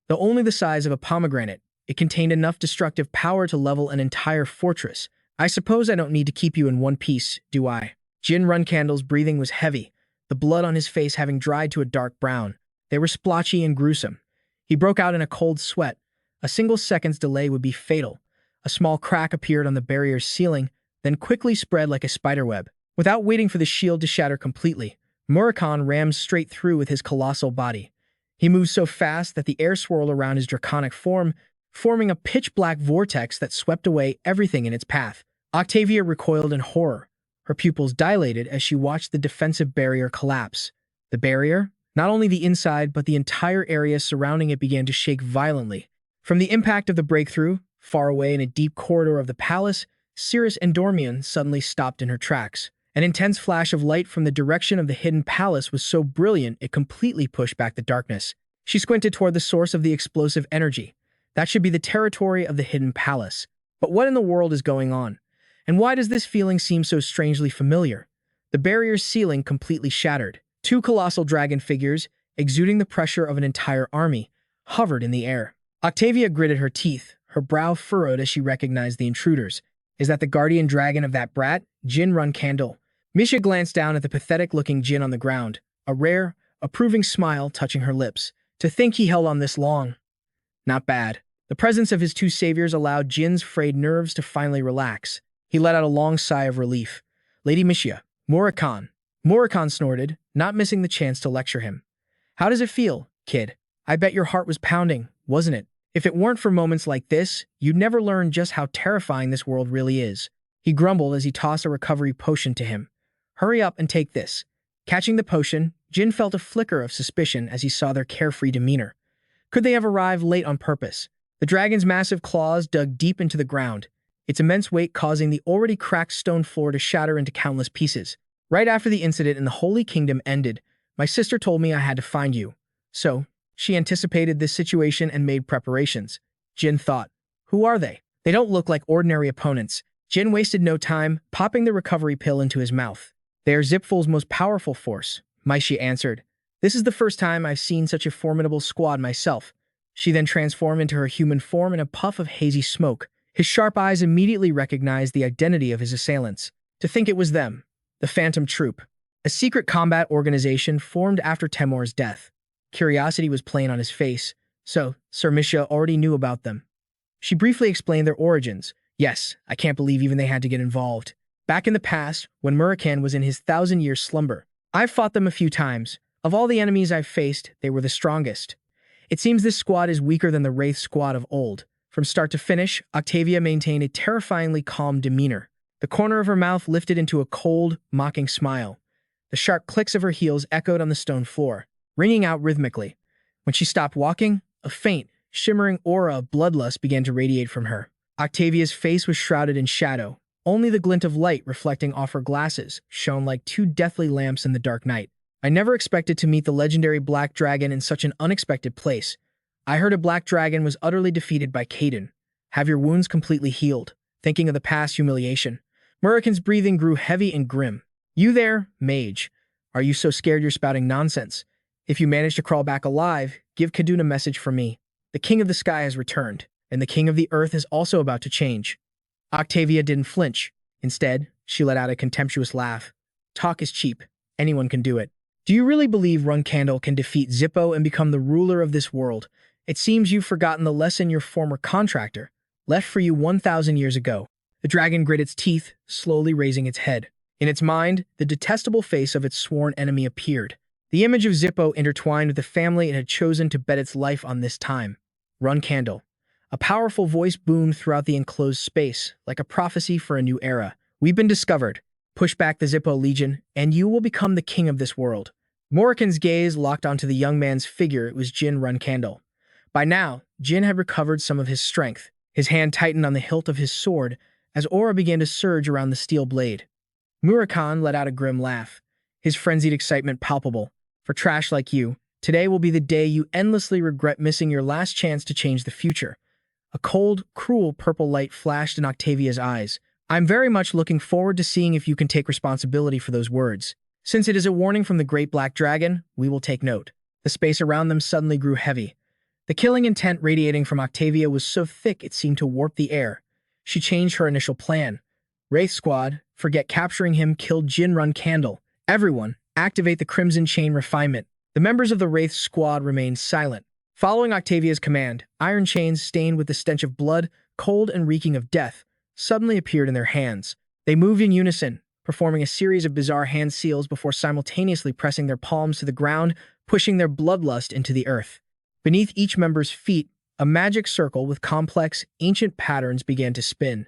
Though only the size of a pomegranate, it contained enough destructive power to level an entire fortress. "I suppose I don't need to keep you in one piece, do I?" Jin Runcandel's breathing was heavy, the blood on his face having dried to a dark brown. They were splotchy and gruesome. He broke out in a cold sweat. A single second's delay would be fatal. A small crack appeared on the barrier's ceiling, then quickly spread like a spiderweb. Without waiting for the shield to shatter completely, Murakan rammed straight through with his colossal body. He moved so fast that the air swirled around his draconic form, forming a pitch-black vortex that swept away everything in its path. Octavia recoiled in horror. Her pupils dilated as she watched the defensive barrier collapse. The barrier, not only the inside but the entire area surrounding it, began to shake violently. From the impact of the breakthrough, far away in a deep corridor of the palace, Cirrus Endormion suddenly stopped in her tracks. An intense flash of light from the direction of the hidden palace was so brilliant it completely pushed back the darkness. She squinted toward the source of the explosive energy. That should be the territory of the hidden palace. But what in the world is going on? And why does this feeling seem so strangely familiar? The barrier's ceiling completely shattered. Two colossal dragon figures, exuding the pressure of an entire army, hovered in the air. Octavia gritted her teeth, her brow furrowed as she recognized the intruders. Is that the guardian dragon of that brat, Jin Runcandel? Misha glanced down at the pathetic-looking Jin on the ground, a rare, approving smile touching her lips. To think he held on this long. Not bad. The presence of his two saviors allowed Jin's frayed nerves to finally relax. He let out a long sigh of relief. "Lady Mishia, Murakan." Murakan snorted, not missing the chance to lecture him. "How does it feel, kid? I bet your heart was pounding, wasn't it? If it weren't for moments like this, you'd never learn just how terrifying this world really is." He grumbled as he tossed a recovery potion to him. "Hurry up and take this." Catching the potion, Jin felt a flicker of suspicion as he saw their carefree demeanor. Could they have arrived late on purpose? The dragon's massive claws dug deep into the ground, its immense weight causing the already cracked stone floor to shatter into countless pieces. "Right after the incident in the Holy Kingdom ended, my sister told me I had to find you. So, she anticipated this situation and made preparations. Jin thought, who are they? They don't look like ordinary opponents. Jin wasted no time, popping the recovery pill into his mouth. They are Zipful's most powerful force, Maishi answered. This is the first time I've seen such a formidable squad myself. She then transformed into her human form in a puff of hazy smoke. His sharp eyes immediately recognized the identity of his assailants. To think it was them, the Phantom Troop, a secret combat organization formed after Temur's death. Curiosity was plain on his face, so Sir Misha already knew about them. She briefly explained their origins. Yes, I can't believe even they had to get involved. Back in the past, when Murakan was in his 1,000-year slumber, I've fought them a few times. Of all the enemies I've faced, they were the strongest. It seems this squad is weaker than the Wraith squad of old. From start to finish, Octavia maintained a terrifyingly calm demeanor. The corner of her mouth lifted into a cold, mocking smile. The sharp clicks of her heels echoed on the stone floor, ringing out rhythmically. When she stopped walking, a faint, shimmering aura of bloodlust began to radiate from her. Octavia's face was shrouded in shadow. Only the glint of light reflecting off her glasses shone like two deathly lamps in the dark night. I never expected to meet the legendary Black Dragon in such an unexpected place. I heard a Black Dragon was utterly defeated by Kaden. Have your wounds completely healed? Thinking of the past humiliation. Murakan's breathing grew heavy and grim. You there, mage. Are you so scared you're spouting nonsense? If you manage to crawl back alive, give Kadun a message from me. The King of the Sky has returned, and the King of the Earth is also about to change. Octavia didn't flinch. Instead, she let out a contemptuous laugh. Talk is cheap. Anyone can do it. Do you really believe Runcandel can defeat Zippo and become the ruler of this world? It seems you've forgotten the lesson your former contractor left for you 1,000 years ago. The dragon grit its teeth, slowly raising its head. In its mind, the detestable face of its sworn enemy appeared. The image of Zippo intertwined with the family it had chosen to bet its life on this time. Runcandel. A powerful voice boomed throughout the enclosed space, like a prophecy for a new era. We've been discovered. Push back the Zippo Legion, and you will become the king of this world. Murakan's gaze locked onto the young man's figure. It was Jin Runcandel. By now, Jin had recovered some of his strength. His hand tightened on the hilt of his sword as aura began to surge around the steel blade. Murakan let out a grim laugh, his frenzied excitement palpable. For trash like you, today will be the day you endlessly regret missing your last chance to change the future. A cold, cruel purple light flashed in Octavia's eyes. I'm very much looking forward to seeing if you can take responsibility for those words. Since it is a warning from the Great Black Dragon, we will take note. The space around them suddenly grew heavy. The killing intent radiating from Octavia was so thick it seemed to warp the air. She changed her initial plan. Wraith Squad, forget capturing him, killed Jin Runcandel. Everyone, activate the Crimson Chain Refinement. The members of the Wraith Squad remained silent. Following Octavia's command, iron chains stained with the stench of blood, cold and reeking of death, suddenly appeared in their hands. They moved in unison, performing a series of bizarre hand seals before simultaneously pressing their palms to the ground, pushing their bloodlust into the earth. Beneath each member's feet, a magic circle with complex, ancient patterns began to spin.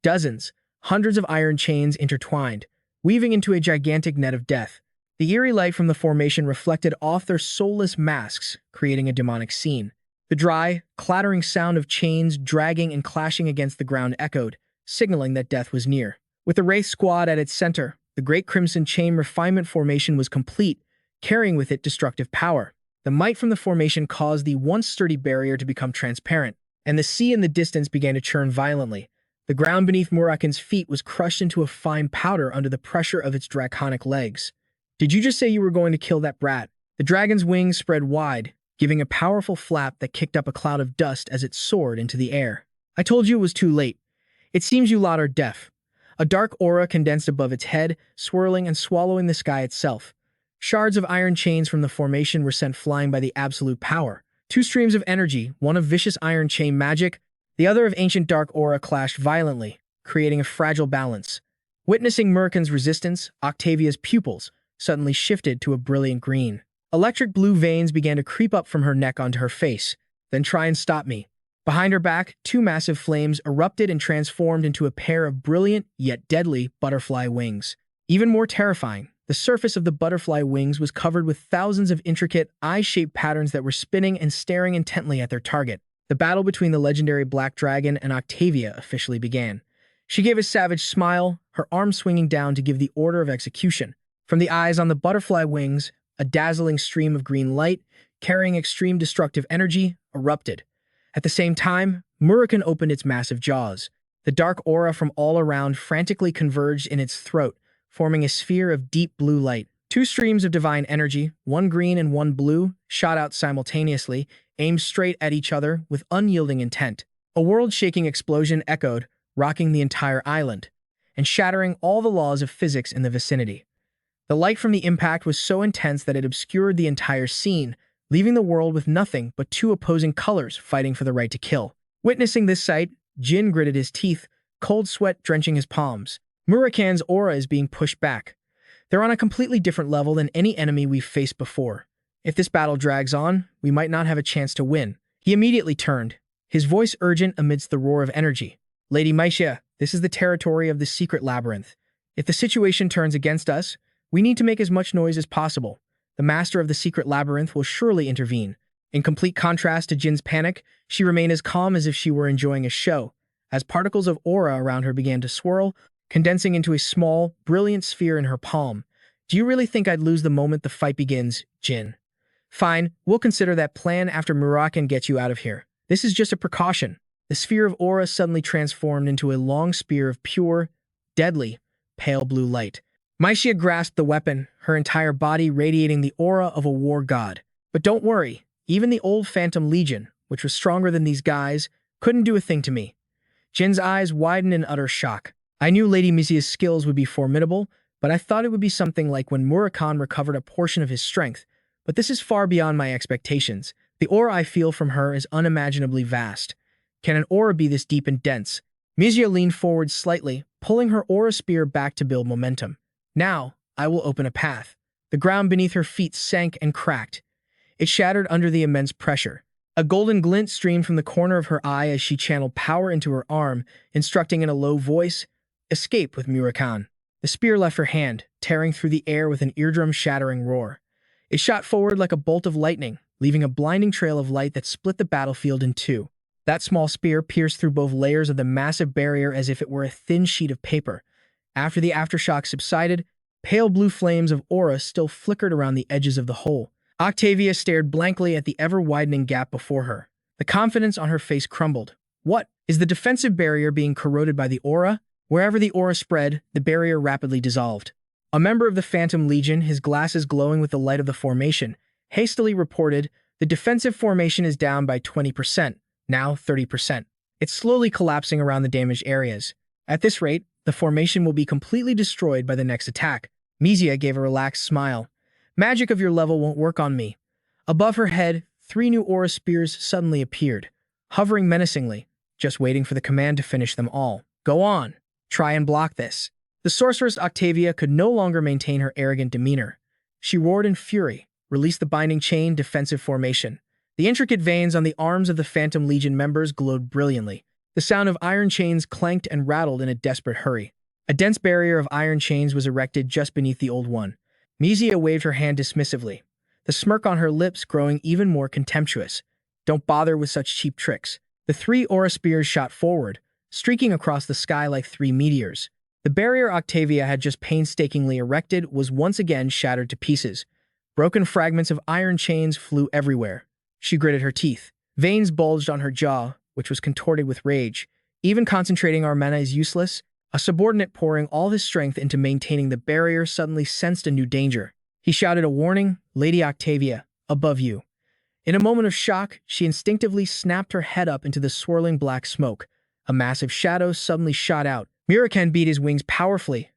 Dozens, hundreds of iron chains intertwined, weaving into a gigantic net of death. The eerie light from the formation reflected off their soulless masks, creating a demonic scene. The dry, clattering sound of chains dragging and clashing against the ground echoed, signaling that death was near. With the Wraith Squad at its center, the Great Crimson Chain Refinement formation was complete, carrying with it destructive power. The might from the formation caused the once sturdy barrier to become transparent, and the sea in the distance began to churn violently. The ground beneath Murakan's feet was crushed into a fine powder under the pressure of its draconic legs. Did you just say you were going to kill that brat? The dragon's wings spread wide, giving a powerful flap that kicked up a cloud of dust as it soared into the air. I told you it was too late. It seems you lot are deaf. A dark aura condensed above its head, swirling and swallowing the sky itself. Shards of iron chains from the formation were sent flying by the absolute power. Two streams of energy, one of vicious iron chain magic, the other of ancient dark aura, clashed violently, creating a fragile balance. Witnessing Murakan's resistance, Octavia's pupils suddenly shifted to a brilliant green. Electric blue veins began to creep up from her neck onto her face. Then try and stop me. Behind her back, two massive flames erupted and transformed into a pair of brilliant, yet deadly, butterfly wings. Even more terrifying, the surface of the butterfly wings was covered with thousands of intricate, eye-shaped patterns that were spinning and staring intently at their target. The battle between the legendary Black Dragon and Octavia officially began. She gave a savage smile, her arm swinging down to give the order of execution. From the eyes on the butterfly wings, a dazzling stream of green light, carrying extreme destructive energy, erupted. At the same time, Murakan opened its massive jaws. The dark aura from all around frantically converged in its throat, forming a sphere of deep blue light. Two streams of divine energy, one green and one blue, shot out simultaneously, aimed straight at each other with unyielding intent. A world-shaking explosion echoed, rocking the entire island, and shattering all the laws of physics in the vicinity. The light from the impact was so intense that it obscured the entire scene, leaving the world with nothing but two opposing colors fighting for the right to kill. Witnessing this sight, Jin gritted his teeth, cold sweat drenching his palms. Murakan's aura is being pushed back. They're on a completely different level than any enemy we've faced before. If this battle drags on, we might not have a chance to win. He immediately turned, his voice urgent amidst the roar of energy. Lady Maisha, this is the territory of the secret labyrinth. If the situation turns against us, we need to make as much noise as possible. The master of the secret labyrinth will surely intervene. In complete contrast to Jin's panic, she remained as calm as if she were enjoying a show. As particles of aura around her began to swirl, condensing into a small, brilliant sphere in her palm. Do you really think I'd lose the moment the fight begins, Jin? Fine, we'll consider that plan after Murakan gets you out of here. This is just a precaution. The sphere of aura suddenly transformed into a long spear of pure, deadly, pale blue light. Maisha grasped the weapon, her entire body radiating the aura of a war god. But don't worry, even the old Phantom Legion, which was stronger than these guys, couldn't do a thing to me. Jin's eyes widened in utter shock. I knew Lady Maisha's skills would be formidable, but I thought it would be something like when Murakan recovered a portion of his strength. But this is far beyond my expectations. The aura I feel from her is unimaginably vast. Can an aura be this deep and dense? Maisha leaned forward slightly, pulling her aura spear back to build momentum. Now, I will open a path. The ground beneath her feet sank and cracked. It shattered under the immense pressure. A golden glint streamed from the corner of her eye as she channeled power into her arm, instructing in a low voice, "Escape with Murakan." The spear left her hand, tearing through the air with an eardrum-shattering roar. It shot forward like a bolt of lightning, leaving a blinding trail of light that split the battlefield in two. That small spear pierced through both layers of the massive barrier as if it were a thin sheet of paper. After the aftershock subsided, pale blue flames of aura still flickered around the edges of the hole. Octavia stared blankly at the ever-widening gap before her. The confidence on her face crumbled. What? Is the defensive barrier being corroded by the aura? Wherever the aura spread, the barrier rapidly dissolved. A member of the Phantom Legion, his glasses glowing with the light of the formation, hastily reported, "The defensive formation is down by 20%, now 30%. It's slowly collapsing around the damaged areas. At this rate, the formation will be completely destroyed by the next attack." Maisha gave a relaxed smile. "Magic of your level won't work on me." Above her head, 3 new aura spears suddenly appeared, hovering menacingly, just waiting for the command to finish them all. "Go on. Try and block this." The sorceress Octavia could no longer maintain her arrogant demeanor. She roared in fury, released the binding chain defensive formation. The intricate veins on the arms of the Phantom Legion members glowed brilliantly. The sound of iron chains clanked and rattled in a desperate hurry. A dense barrier of iron chains was erected just beneath the old one. Maisha waved her hand dismissively, the smirk on her lips growing even more contemptuous. "Don't bother with such cheap tricks." The 3 aura spears shot forward, streaking across the sky like 3 meteors. The barrier Octavia had just painstakingly erected was once again shattered to pieces. Broken fragments of iron chains flew everywhere. She gritted her teeth. Veins bulged on her jaw, which was contorted with rage. Even concentrating our mana is useless. A subordinate pouring all his strength into maintaining the barrier suddenly sensed a new danger. He shouted a warning, "Lady Octavia, above you." In a moment of shock, she instinctively snapped her head up into the swirling black smoke. A massive shadow suddenly shot out. Murakan beat his wings powerfully,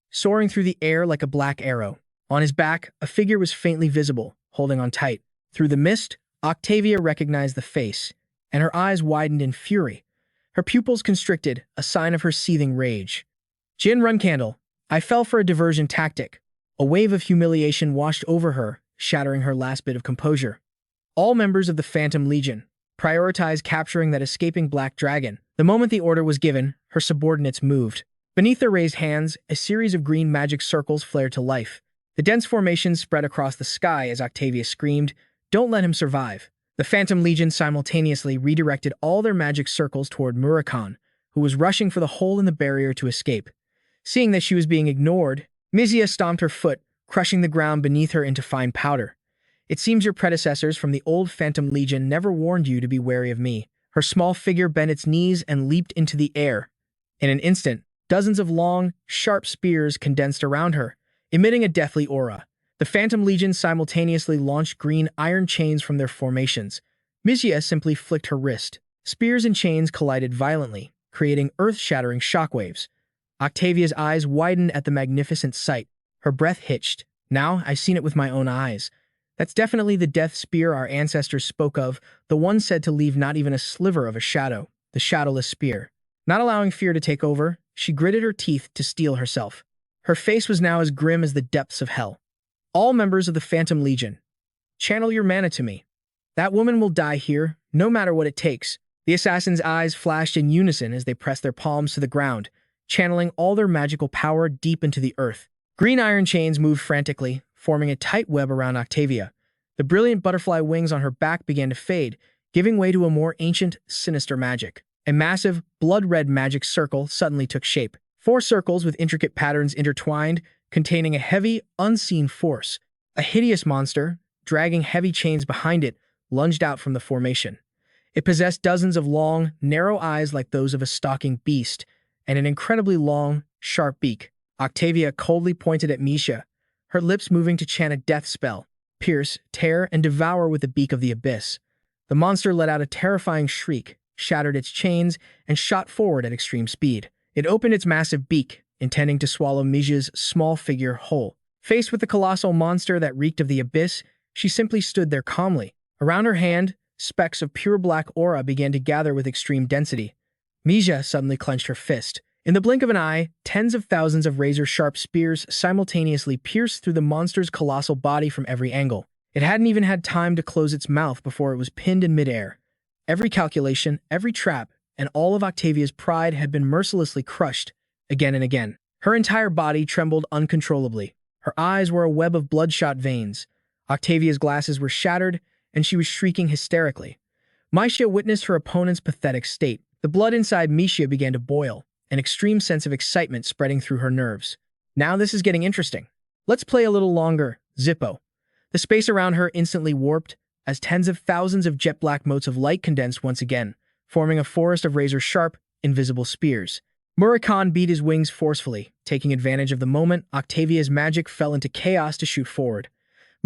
soaring through the air like a black arrow. On his back, a figure was faintly visible, holding on tight. Through the mist, Octavia recognized the face, and her eyes widened in fury. Her pupils constricted, a sign of her seething rage. "Jin Runcandel." I fell for a diversion tactic. A wave of humiliation washed over her, shattering her last bit of composure. All members of the Phantom Legion prioritized capturing that escaping black dragon. The moment the order was given, her subordinates moved. Beneath their raised hands, a series of green magic circles flared to life. The dense formations spread across the sky as Octavia screamed, "Don't let him survive." The Phantom Legion simultaneously redirected all their magic circles toward Murakan, who was rushing for the hole in the barrier to escape. Seeing that she was being ignored, Maisha stomped her foot, crushing the ground beneath her into fine powder. It seems your predecessors from the old Phantom Legion never warned you to be wary of me. Her small figure bent its knees and leaped into the air. In an instant, dozens of long, sharp spears condensed around her, emitting a deathly aura. The Phantom Legion simultaneously launched green iron chains from their formations. Mizia simply flicked her wrist. Spears and chains collided violently, creating earth-shattering shockwaves. Octavia's eyes widened at the magnificent sight. Her breath hitched. Now, I've seen it with my own eyes. That's definitely the death spear our ancestors spoke of, the one said to leave not even a sliver of a shadow, the shadowless spear. Not allowing fear to take over, she gritted her teeth to steel herself. Her face was now as grim as the depths of hell. All members of the Phantom Legion, channel your mana to me. That woman will die here, no matter what it takes. The assassin's eyes flashed in unison as they pressed their palms to the ground, channeling all their magical power deep into the earth. Green iron chains moved frantically, forming a tight web around Octavia. The brilliant butterfly wings on her back began to fade, giving way to a more ancient, sinister magic. A massive, blood-red magic circle suddenly took shape. 4 circles with intricate patterns intertwined, containing a heavy, unseen force. A hideous monster, dragging heavy chains behind it, lunged out from the formation. It possessed dozens of long, narrow eyes like those of a stalking beast, and an incredibly long, sharp beak. Octavia coldly pointed at Misha, her lips moving to chant a death spell. Pierce, tear, and devour with the beak of the abyss. The monster let out a terrifying shriek, shattered its chains, and shot forward at extreme speed. It opened its massive beak, intending to swallow Misha's small figure whole. Faced with the colossal monster that reeked of the abyss, she simply stood there calmly. Around her hand, specks of pure black aura began to gather with extreme density. Misha suddenly clenched her fist. In the blink of an eye, tens of thousands of razor-sharp spears simultaneously pierced through the monster's colossal body from every angle. It hadn't even had time to close its mouth before it was pinned in midair. Every calculation, every trap, and all of Octavia's pride had been mercilessly crushed, again and again. Her entire body trembled uncontrollably. Her eyes were a web of bloodshot veins. Octavia's glasses were shattered, and she was shrieking hysterically. Misha witnessed her opponent's pathetic state. The blood inside Misha began to boil, an extreme sense of excitement spreading through her nerves. Now this is getting interesting. Let's play a little longer, Zippo. The space around her instantly warped, as tens of thousands of jet-black motes of light condensed once again, forming a forest of razor-sharp, invisible spears. Murakan beat his wings forcefully, taking advantage of the moment. Octavia's magic fell into chaos to shoot forward.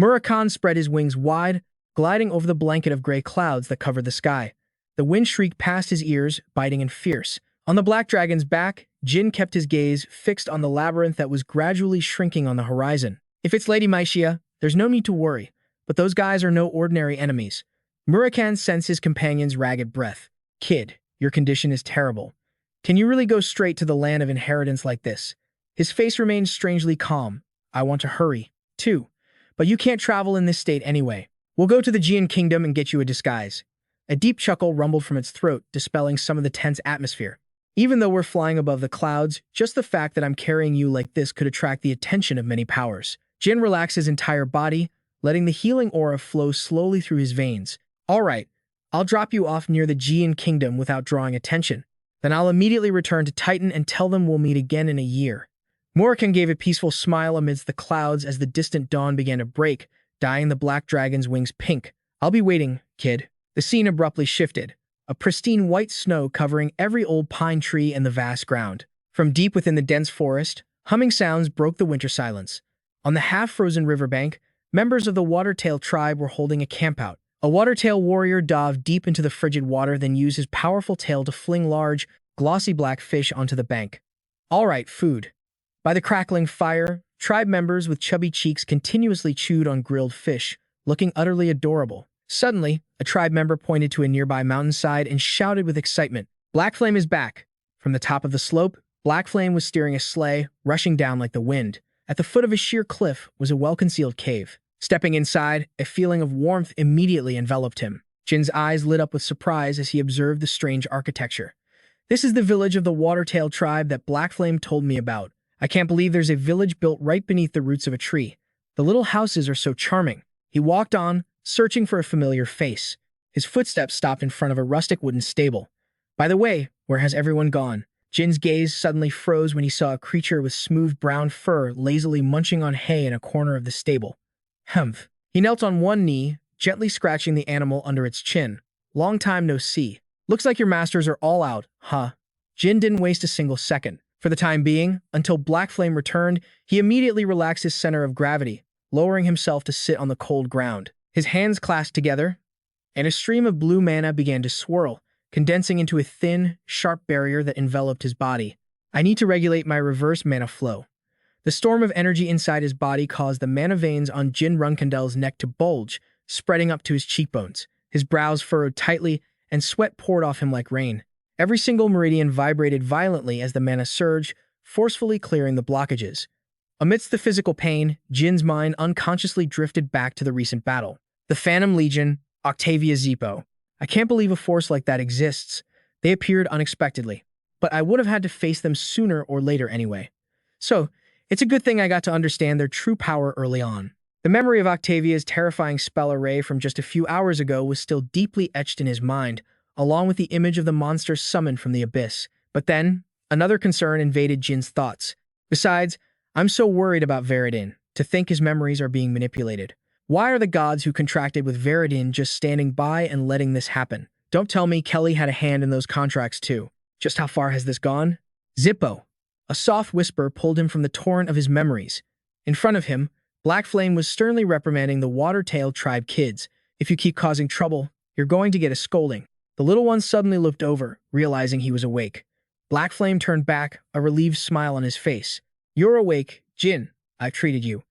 Murakan spread his wings wide, gliding over the blanket of gray clouds that covered the sky. The wind shrieked past his ears, biting and fierce. On the black dragon's back, Jin kept his gaze fixed on the labyrinth that was gradually shrinking on the horizon. If it's Lady Maishia, there's no need to worry, but those guys are no ordinary enemies. Murakan sensed his companion's ragged breath. Kid, your condition is terrible. Can you really go straight to the land of inheritance like this? His face remained strangely calm. I want to hurry, too. But you can't travel in this state anyway. We'll go to the Jin Kingdom and get you a disguise. A deep chuckle rumbled from its throat, dispelling some of the tense atmosphere. Even though we're flying above the clouds, just the fact that I'm carrying you like this could attract the attention of many powers. Jin relaxed his entire body, letting the healing aura flow slowly through his veins. All right, I'll drop you off near the Jin Kingdom without drawing attention. Then I'll immediately return to Titan and tell them we'll meet again in a year. Murakan gave a peaceful smile amidst the clouds as the distant dawn began to break, dyeing the black dragon's wings pink. I'll be waiting, kid. The scene abruptly shifted. A pristine white snow covering every old pine tree and the vast ground. From deep within the dense forest, humming sounds broke the winter silence. On the half-frozen riverbank, members of the Watertail tribe were holding a campout. A Watertail warrior dove deep into the frigid water, then used his powerful tail to fling large, glossy black fish onto the bank. All right, food. By the crackling fire, tribe members with chubby cheeks continuously chewed on grilled fish, looking utterly adorable. Suddenly, a tribe member pointed to a nearby mountainside and shouted with excitement, "Black Flame is back!" From the top of the slope, Black Flame was steering a sleigh, rushing down like the wind. At the foot of a sheer cliff was a well-concealed cave. Stepping inside, a feeling of warmth immediately enveloped him. Jin's eyes lit up with surprise as he observed the strange architecture. This is the village of the Watertail tribe that Black Flame told me about. I can't believe there's a village built right beneath the roots of a tree. The little houses are so charming. He walked on, searching for a familiar face. His footsteps stopped in front of a rustic wooden stable. By the way, where has everyone gone? Jin's gaze suddenly froze when he saw a creature with smooth brown fur lazily munching on hay in a corner of the stable. Humph. He knelt on one knee, gently scratching the animal under its chin. Long time no see. Looks like your masters are all out, huh? Jin didn't waste a single second. For the time being, until Black Flame returned, he immediately relaxed his center of gravity, lowering himself to sit on the cold ground. His hands clasped together, and a stream of blue mana began to swirl, condensing into a thin, sharp barrier that enveloped his body. I need to regulate my reverse mana flow. The storm of energy inside his body caused the mana veins on Jin Runcandel's neck to bulge, spreading up to his cheekbones. His brows furrowed tightly, and sweat poured off him like rain. Every single meridian vibrated violently as the mana surged, forcefully clearing the blockages. Amidst the physical pain, Jin's mind unconsciously drifted back to the recent battle. The Phantom Legion, Octavia Zippo. I can't believe a force like that exists. They appeared unexpectedly, but I would have had to face them sooner or later anyway. So, it's a good thing I got to understand their true power early on. The memory of Octavia's terrifying spell array from just a few hours ago was still deeply etched in his mind, along with the image of the monster summoned from the abyss. But then, another concern invaded Jin's thoughts. Besides, I'm so worried about Veridin, to think his memories are being manipulated. Why are the gods who contracted with Veridin just standing by and letting this happen? Don't tell me Kelly had a hand in those contracts too. Just how far has this gone? Zippo. A soft whisper pulled him from the torrent of his memories. In front of him, Black Flame was sternly reprimanding the Watertail tribe kids. If you keep causing trouble, you're going to get a scolding. The little one suddenly looked over, realizing he was awake. Black Flame turned back, a relieved smile on his face. You're awake, Jin. I've treated you.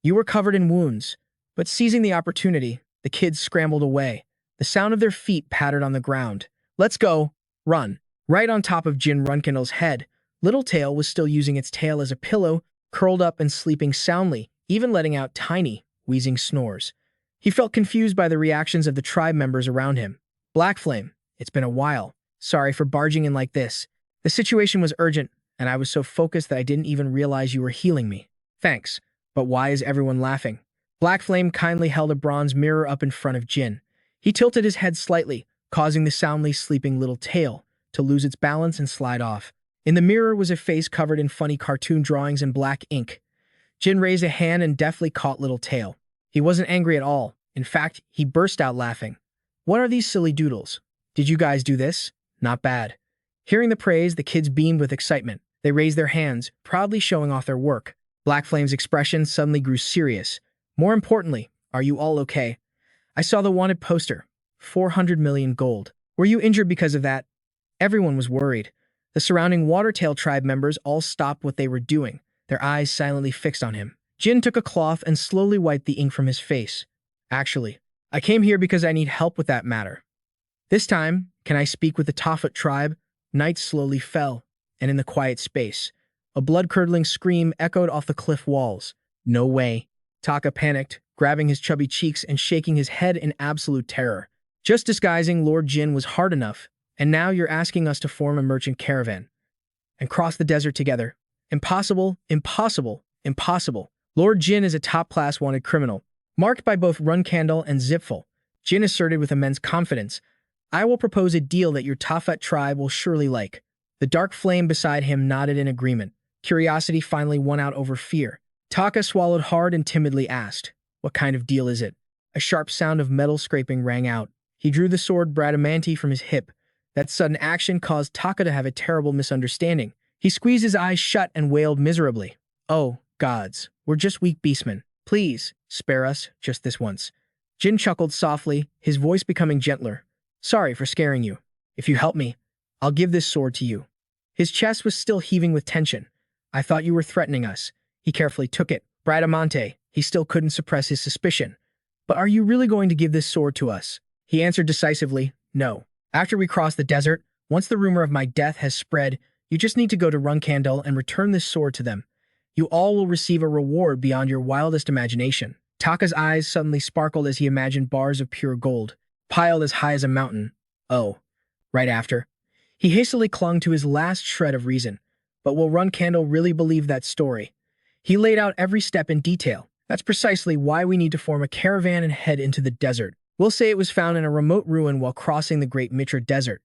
You were covered in wounds. But seizing the opportunity, the kids scrambled away. The sound of their feet pattered on the ground. Let's go. Run. Right on top of Jin Runcandel's head, Littletail was still using its tail as a pillow, curled up and sleeping soundly, even letting out tiny, wheezing snores. He felt confused by the reactions of the tribe members around him. Black Flame, it's been a while. Sorry for barging in like this. The situation was urgent, and I was so focused that I didn't even realize you were healing me. Thanks, but why is everyone laughing? Black Flame kindly held a bronze mirror up in front of Jin. He tilted his head slightly, causing the soundly sleeping little tail to lose its balance and slide off. In the mirror was a face covered in funny cartoon drawings in black ink. Jin raised a hand and deftly caught Littletail. He wasn't angry at all. In fact, he burst out laughing. What are these silly doodles? Did you guys do this? Not bad. Hearing the praise, the kids beamed with excitement. They raised their hands, proudly showing off their work. Black Flame's expression suddenly grew serious. More importantly, are you all okay? I saw the wanted poster. 400 million gold. Were you injured because of that? Everyone was worried. The surrounding Watertail tribe members all stopped what they were doing, their eyes silently fixed on him. Jin took a cloth and slowly wiped the ink from his face. Actually, I came here because I need help with that matter. This time, can I speak with the Tafut tribe? Night slowly fell, and in the quiet space, a blood-curdling scream echoed off the cliff walls. No way. Taka panicked, grabbing his chubby cheeks and shaking his head in absolute terror. Just disguising Lord Jin was hard enough, and now you're asking us to form a merchant caravan and cross the desert together. Impossible, impossible, impossible. Lord Jin is a top-class wanted criminal, marked by both Runcandel and Zipful. Jin asserted with immense confidence, I will propose a deal that your Tafut tribe will surely like. The dark flame beside him nodded in agreement. Curiosity finally won out over fear. Taka swallowed hard and timidly asked, what kind of deal is it? A sharp sound of metal scraping rang out. He drew the sword Bradamanti from his hip. That sudden action caused Taka to have a terrible misunderstanding. He squeezed his eyes shut and wailed miserably. Oh, gods, we're just weak beastmen. Please, spare us, just this once. Jin chuckled softly, his voice becoming gentler. Sorry for scaring you. If you help me, I'll give this sword to you. His chest was still heaving with tension. I thought you were threatening us. He carefully took it. Bradamante, he still couldn't suppress his suspicion. But are you really going to give this sword to us? He answered decisively, no. After we cross the desert, once the rumor of my death has spread, you just need to go to Runcandel and return this sword to them. You all will receive a reward beyond your wildest imagination. Taka's eyes suddenly sparkled as he imagined bars of pure gold, piled as high as a mountain. Oh, right after. He hastily clung to his last shred of reason. But will Runcandel really believe that story? He laid out every step in detail. That's precisely why we need to form a caravan and head into the desert. We'll say it was found in a remote ruin while crossing the Great Mitra Desert.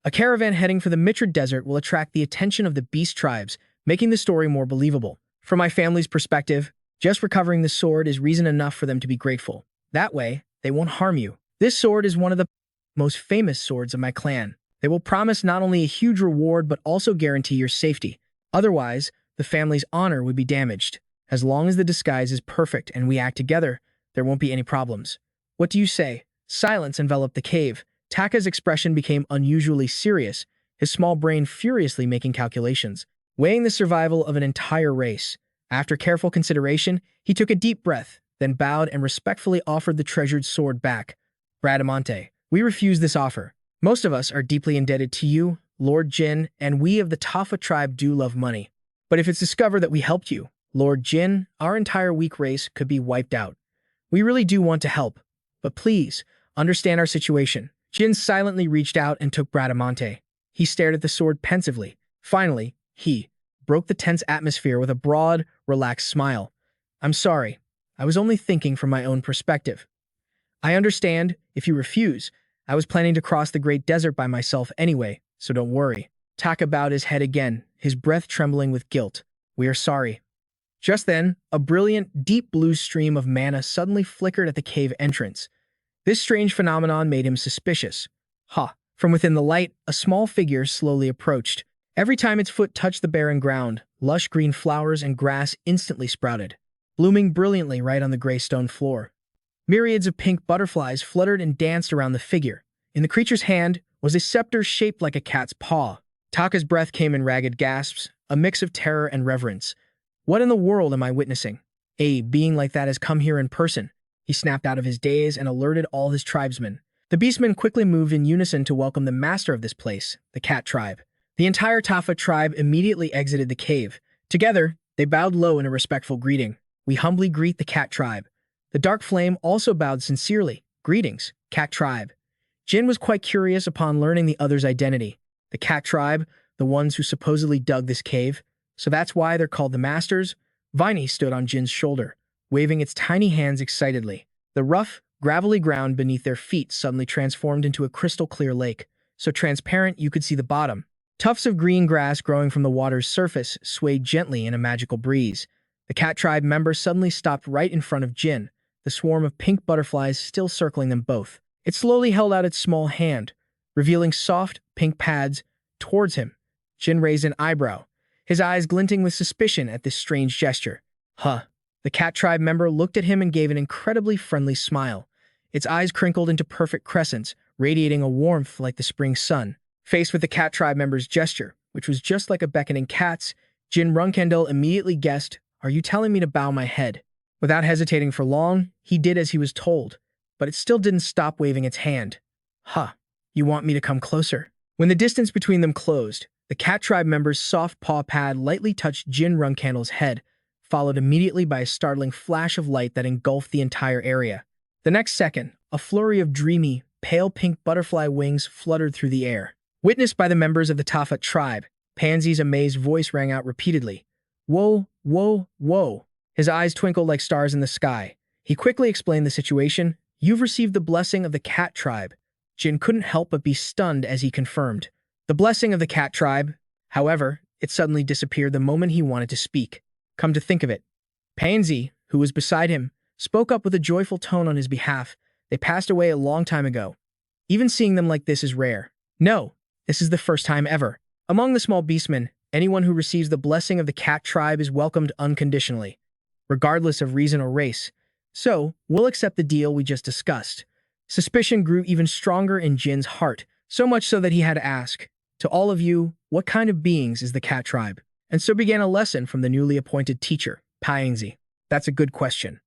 A caravan heading for the Mitra Desert will attract the attention of the beast tribes, making the story more believable. From my family's perspective, just recovering the sword is reason enough for them to be grateful. That way, they won't harm you. This sword is one of the most famous swords of my clan. They will promise not only a huge reward but also guarantee your safety. Otherwise, the family's honor would be damaged. As long as the disguise is perfect and we act together, there won't be any problems. What do you say? Silence enveloped the cave. Taka's expression became unusually serious, his small brain furiously making calculations, weighing the survival of an entire race. After careful consideration, he took a deep breath, then bowed and respectfully offered the treasured sword back. Bradamante, we refuse this offer. Most of us are deeply indebted to you, Lord Jin, and we of the Tafa tribe do love money. But if it's discovered that we helped you, Lord Jin, our entire weak race could be wiped out. We really do want to help, but please, understand our situation. Jin silently reached out and took Bradamante. He stared at the sword pensively. Finally, he broke the tense atmosphere with a broad, relaxed smile. I'm sorry. I was only thinking from my own perspective. I understand if you refuse. I was planning to cross the Great Desert by myself anyway, so don't worry. Taka bowed his head again, his breath trembling with guilt. We are sorry. Just then, a brilliant, deep blue stream of mana suddenly flickered at the cave entrance. This strange phenomenon made him suspicious. From within the light, a small figure slowly approached. Every time its foot touched the barren ground, lush green flowers and grass instantly sprouted, blooming brilliantly right on the gray stone floor. Myriads of pink butterflies fluttered and danced around the figure. In the creature's hand was a scepter shaped like a cat's paw. Taka's breath came in ragged gasps, a mix of terror and reverence. What in the world am I witnessing? A being like that has come here in person. He snapped out of his daze and alerted all his tribesmen. The beastmen quickly moved in unison to welcome the master of this place, the cat tribe. The entire Tafa tribe immediately exited the cave. Together, they bowed low in a respectful greeting. We humbly greet the cat tribe. The dark flame also bowed sincerely. Greetings, cat tribe. Jin was quite curious upon learning the other's identity. The cat tribe, the ones who supposedly dug this cave. So that's why they're called the Masters? Viney stood on Jin's shoulder, waving its tiny hands excitedly. The rough, gravelly ground beneath their feet suddenly transformed into a crystal-clear lake, so transparent you could see the bottom. Tufts of green grass growing from the water's surface swayed gently in a magical breeze. The cat tribe member suddenly stopped right in front of Jin, the swarm of pink butterflies still circling them both. It slowly held out its small hand, revealing soft, pink pads towards him. Jin raised an eyebrow, his eyes glinting with suspicion at this strange gesture. The cat tribe member looked at him and gave an incredibly friendly smile. Its eyes crinkled into perfect crescents, radiating a warmth like the spring sun. Faced with the cat tribe member's gesture, which was just like a beckoning cat's, Jin Runcandel immediately guessed, "Are you telling me to bow my head?" Without hesitating for long, he did as he was told, but it still didn't stop waving its hand. You want me to come closer? When the distance between them closed, the cat tribe member's soft paw pad lightly touched Jin Runcandel's head, followed immediately by a startling flash of light that engulfed the entire area. The next second, a flurry of dreamy, pale pink butterfly wings fluttered through the air. Witnessed by the members of the Tafa tribe, Pansy's amazed voice rang out repeatedly. Whoa, whoa, whoa. His eyes twinkled like stars in the sky. He quickly explained the situation. You've received the blessing of the cat tribe. Jin couldn't help but be stunned as he confirmed. The blessing of the cat tribe. However, it suddenly disappeared the moment he wanted to speak. Come to think of it. Pansy, who was beside him, spoke up with a joyful tone on his behalf. They passed away a long time ago. Even seeing them like this is rare. No, this is the first time ever. Among the small beastmen, anyone who receives the blessing of the cat tribe is welcomed unconditionally, regardless of reason or race. So, we'll accept the deal we just discussed. Suspicion grew even stronger in Jin's heart, so much so that he had to ask, to all of you, what kind of beings is the cat tribe? And so began a lesson from the newly appointed teacher, Paingzi. That's a good question.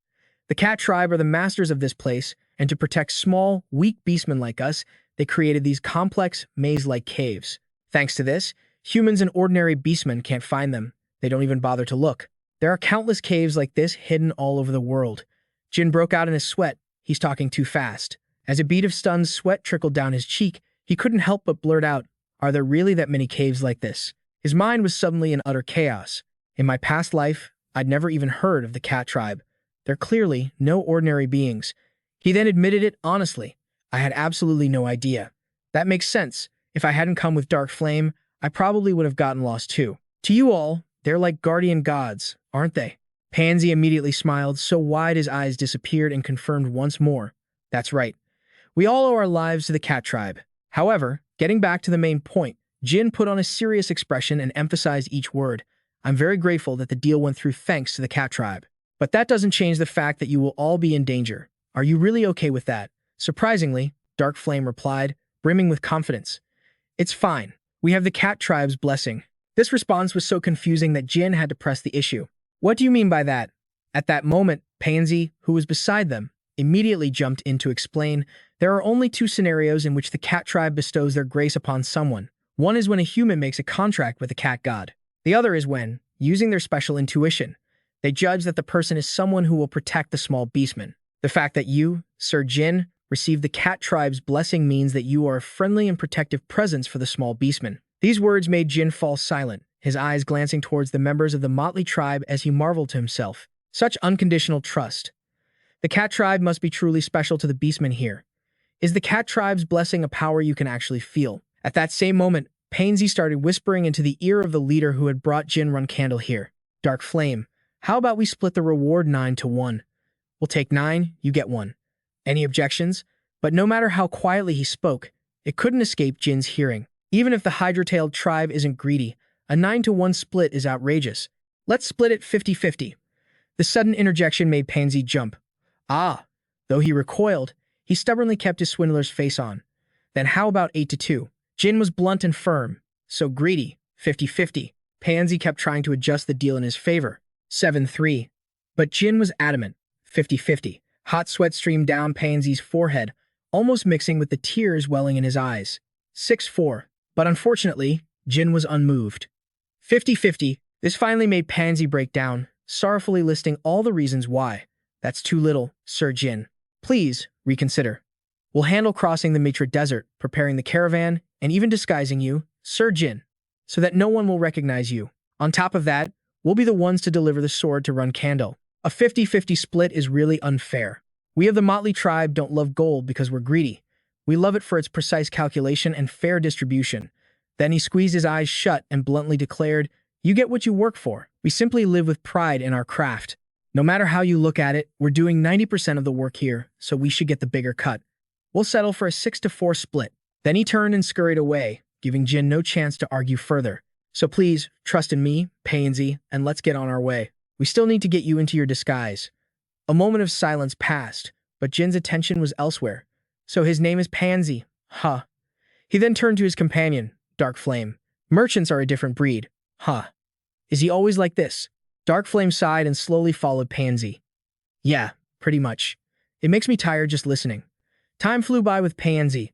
The cat tribe are the masters of this place, and to protect small, weak beastmen like us, they created these complex, maze-like caves. Thanks to this, humans and ordinary beastmen can't find them. They don't even bother to look. There are countless caves like this hidden all over the world. Jin broke out in a sweat. He's talking too fast. As a bead of stunned sweat trickled down his cheek, he couldn't help but blurt out, "Are there really that many caves like this?" His mind was suddenly in utter chaos. In my past life, I'd never even heard of the cat tribe. They're clearly no ordinary beings. He then admitted it honestly. I had absolutely no idea. That makes sense. If I hadn't come with Dark Flame, I probably would have gotten lost too. To you all, they're like guardian gods, aren't they? Pansy immediately smiled so wide his eyes disappeared and confirmed once more. That's right. We all owe our lives to the cat tribe. However, getting back to the main point, Jin put on a serious expression and emphasized each word. I'm very grateful that the deal went through thanks to the cat tribe. But that doesn't change the fact that you will all be in danger. Are you really okay with that? Surprisingly, Dark Flame replied, brimming with confidence. It's fine. We have the cat tribe's blessing. This response was so confusing that Jin had to press the issue. What do you mean by that? At that moment, Pansy, who was beside them, immediately jumped in to explain there are only two scenarios in which the cat tribe bestows their grace upon someone. One is when a human makes a contract with a cat god. The other is when, using their special intuition, they judge that the person is someone who will protect the small beastman. The fact that you, Sir Jin, received the cat tribe's blessing means that you are a friendly and protective presence for the small beastman. These words made Jin fall silent, his eyes glancing towards the members of the motley tribe as he marveled to himself. Such unconditional trust. The cat tribe must be truly special to the beastman here. Is the cat tribe's blessing a power you can actually feel? At that same moment, Pansy started whispering into the ear of the leader who had brought Jin Runcandel here. Dark Flame, how about we split the reward 9 to 1? We'll take 9, you get 1. Any objections? But no matter how quietly he spoke, it couldn't escape Jin's hearing. Even if the Hydra-tailed tribe isn't greedy, a 9 to 1 split is outrageous. Let's split it 50-50. The sudden interjection made Pansy jump. Ah! Though he recoiled, he stubbornly kept his swindler's face on. Then how about 8 to 2? Jin was blunt and firm. So greedy. 50-50. Pansy kept trying to adjust the deal in his favor. 7-3. But Jin was adamant. 50-50. Hot sweat streamed down Pansy's forehead, almost mixing with the tears welling in his eyes. 6-4. But unfortunately, Jin was unmoved. 50-50. This finally made Pansy break down, sorrowfully listing all the reasons why. That's too little, Sir Jin. Please, reconsider. We'll handle crossing the Mitra Desert, preparing the caravan, and even disguising you, Sir Jin, so that no one will recognize you. On top of that, we'll be the ones to deliver the sword to Runcandel. A 50-50 split is really unfair. We of the motley tribe don't love gold because we're greedy. We love it for its precise calculation and fair distribution. Then he squeezed his eyes shut and bluntly declared, you get what you work for. We simply live with pride in our craft. No matter how you look at it, we're doing 90% of the work here, so we should get the bigger cut. We'll settle for a 6-4 split. Then he turned and scurried away, giving Jin no chance to argue further. So please, trust in me, Pansy, and let's get on our way. We still need to get you into your disguise. A moment of silence passed, but Jin's attention was elsewhere. So his name is Pansy. Huh. He then turned to his companion, Dark Flame. Merchants are a different breed. Huh. Is he always like this? Dark Flame sighed and slowly followed Pansy. Yeah, pretty much. It makes me tired just listening. Time flew by with Pansy.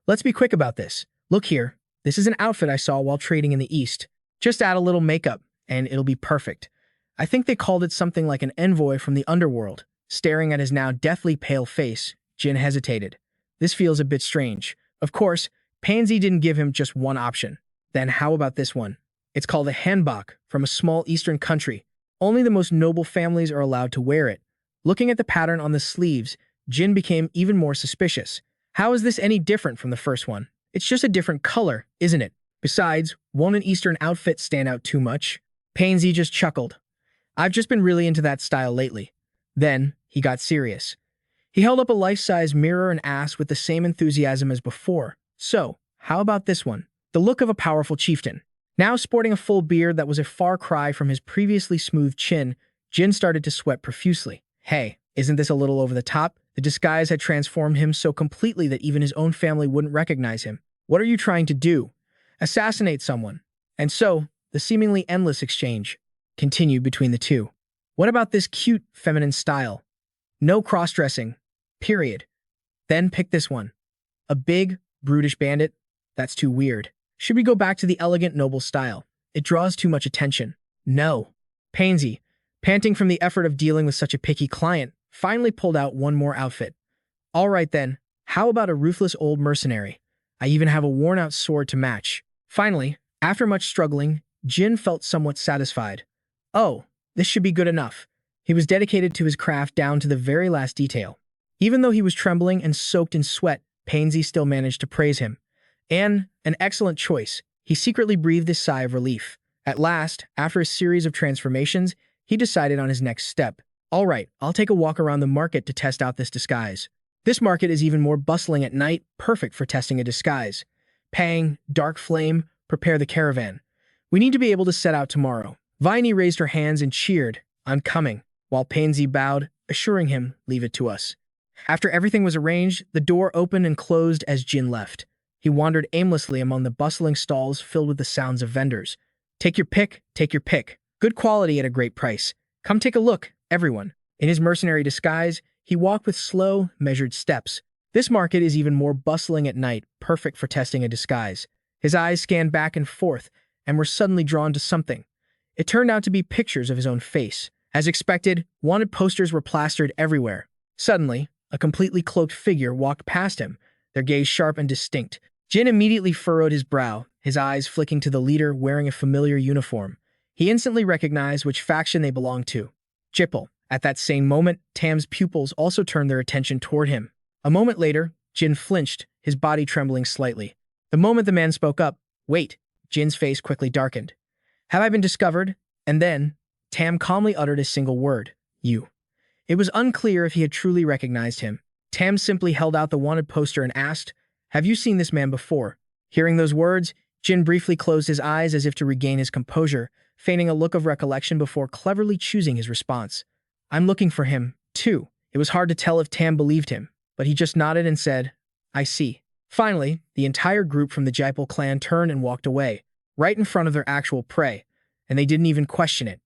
Let's be quick about this. Look here. This is an outfit I saw while trading in the East. Just add a little makeup, and it'll be perfect. I think they called it something like an envoy from the underworld. Staring at his now deathly pale face, Jin hesitated. This feels a bit strange. Of course, Pansy didn't give him just one option. Then how about this one? It's called a hanbok from a small eastern country. Only the most noble families are allowed to wear it. Looking at the pattern on the sleeves, Jin became even more suspicious. How is this any different from the first one? It's just a different color, isn't it? Besides, won't an Eastern outfit stand out too much? Pansy just chuckled. I've just been really into that style lately. Then, he got serious. He held up a life-size mirror and asked with the same enthusiasm as before. So, how about this one? The look of a powerful chieftain. Now sporting a full beard that was a far cry from his previously smooth chin, Jin started to sweat profusely. Hey, isn't this a little over the top? The disguise had transformed him so completely that even his own family wouldn't recognize him. What are you trying to do? Assassinate someone. And so, the seemingly endless exchange continued between the two. What about this cute, feminine style? No cross-dressing. Period. Then pick this one. A big, brutish bandit? That's too weird. Should we go back to the elegant, noble style? It draws too much attention. No. Pansy, panting from the effort of dealing with such a picky client, finally pulled out one more outfit. All right then, how about a ruthless old mercenary? I even have a worn-out sword to match. Finally, after much struggling, Jin felt somewhat satisfied. Oh, this should be good enough. He was dedicated to his craft down to the very last detail. Even though he was trembling and soaked in sweat, Pansy still managed to praise him. An excellent choice. He secretly breathed a sigh of relief. At last, after a series of transformations, he decided on his next step. All right, I'll take a walk around the market to test out this disguise. This market is even more bustling at night, perfect for testing a disguise. Pang, Dark Flame, prepare the caravan. We need to be able to set out tomorrow. Viney raised her hands and cheered, I'm coming, while Pansy bowed, assuring him, leave it to us. After everything was arranged, the door opened and closed as Jin left. He wandered aimlessly among the bustling stalls filled with the sounds of vendors. Take your pick, take your pick. Good quality at a great price. Come take a look, everyone. In his mercenary disguise, he walked with slow, measured steps. This market is even more bustling at night, perfect for testing a disguise. His eyes scanned back and forth, and were suddenly drawn to something. It turned out to be pictures of his own face. As expected, wanted posters were plastered everywhere. Suddenly, a completely cloaked figure walked past him, their gaze sharp and distinct. Jin immediately furrowed his brow, his eyes flicking to the leader wearing a familiar uniform. He instantly recognized which faction they belonged to. Jipple. At that same moment, Tam's pupils also turned their attention toward him. A moment later, Jin flinched, his body trembling slightly. The moment the man spoke up, wait, Jin's face quickly darkened. Have I been discovered? And then, Tam calmly uttered a single word, you. It was unclear if he had truly recognized him. Tam simply held out the wanted poster and asked, have you seen this man before? Hearing those words, Jin briefly closed his eyes as if to regain his composure, feigning a look of recollection before cleverly choosing his response. I'm looking for him, too. It was hard to tell if Tam believed him, but he just nodded and said, I see. Finally, the entire group from the Jipple clan turned and walked away, right in front of their actual prey, and they didn't even question it.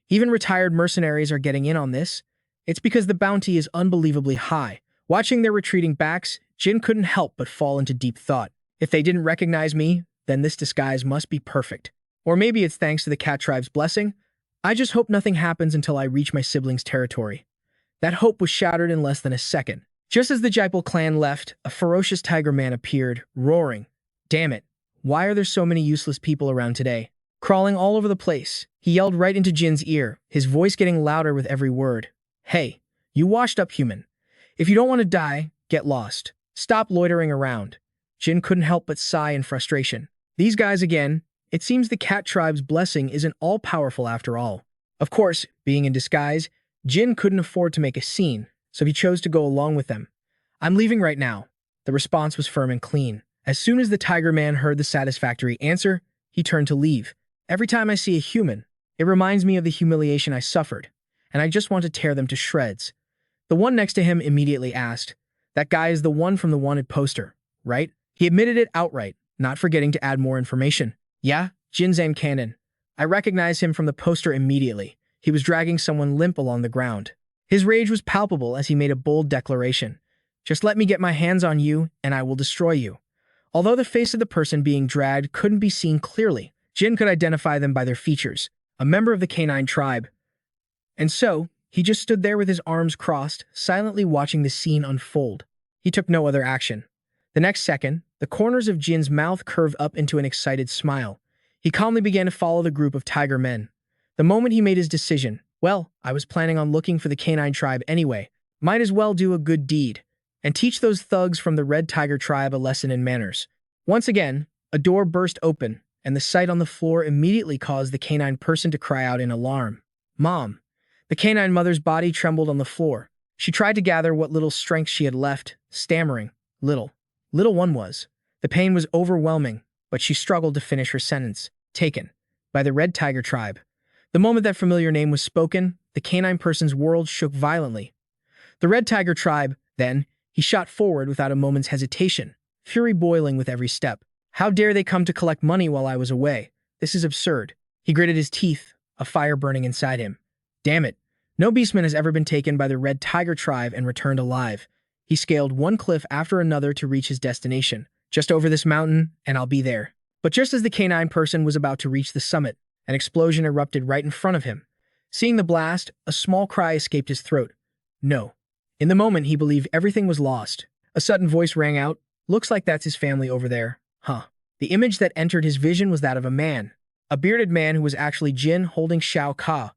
Even retired mercenaries are getting in on this. It's because the bounty is unbelievably high. Watching their retreating backs, Jin couldn't help but fall into deep thought. If they didn't recognize me, then this disguise must be perfect. Or maybe it's thanks to the cat tribe's blessing. I just hope nothing happens until I reach my siblings' territory. That hope was shattered in less than a second. Just as the Jipple clan left, a ferocious tiger man appeared, roaring. Damn it, why are there so many useless people around today? Crawling all over the place, he yelled right into Jin's ear, his voice getting louder with every word. Hey, you washed up human. If you don't want to die, get lost. Stop loitering around. Jin couldn't help but sigh in frustration. These guys again. It seems the cat tribe's blessing isn't all-powerful after all. Of course, being in disguise, Jin couldn't afford to make a scene, so he chose to go along with them. I'm leaving right now. The response was firm and clean. As soon as the tiger man heard the satisfactory answer, he turned to leave. Every time I see a human, it reminds me of the humiliation I suffered, and I just want to tear them to shreds. The one next to him immediately asked, that guy is the one from the wanted poster, right? He admitted it outright, not forgetting to add more information. Yeah, Jin Runcandel. I recognized him from the poster immediately. He was dragging someone limp along the ground. His rage was palpable as he made a bold declaration. Just let me get my hands on you, and I will destroy you. Although the face of the person being dragged couldn't be seen clearly, Jin could identify them by their features, a member of the canine tribe. And so, he just stood there with his arms crossed, silently watching the scene unfold. He took no other action. The next second, the corners of Jin's mouth curved up into an excited smile. He calmly began to follow the group of tiger men. The moment he made his decision, well, I was planning on looking for the canine tribe anyway. Might as well do a good deed, and teach those thugs from the red tiger tribe a lesson in manners. Once again, a door burst open, and the sight on the floor immediately caused the canine person to cry out in alarm. Mom! The canine mother's body trembled on the floor. She tried to gather what little strength she had left, stammering, Little one was. The pain was overwhelming, but she struggled to finish her sentence. Taken. By the red tiger tribe. The moment that familiar name was spoken, the canine person's world shook violently. The red tiger tribe, then, he shot forward without a moment's hesitation, fury boiling with every step. How dare they come to collect money while I was away? This is absurd. He gritted his teeth, a fire burning inside him. Damn it. No beastman has ever been taken by the red tiger tribe and returned alive. He scaled one cliff after another to reach his destination. Just over this mountain, and I'll be there. But just as the canine person was about to reach the summit, an explosion erupted right in front of him. Seeing the blast, a small cry escaped his throat. No. In the moment, he believed everything was lost. A sudden voice rang out. Looks like that's his family over there. Huh. The image that entered his vision was that of a man. A bearded man who was actually Jin holding Shao Ka.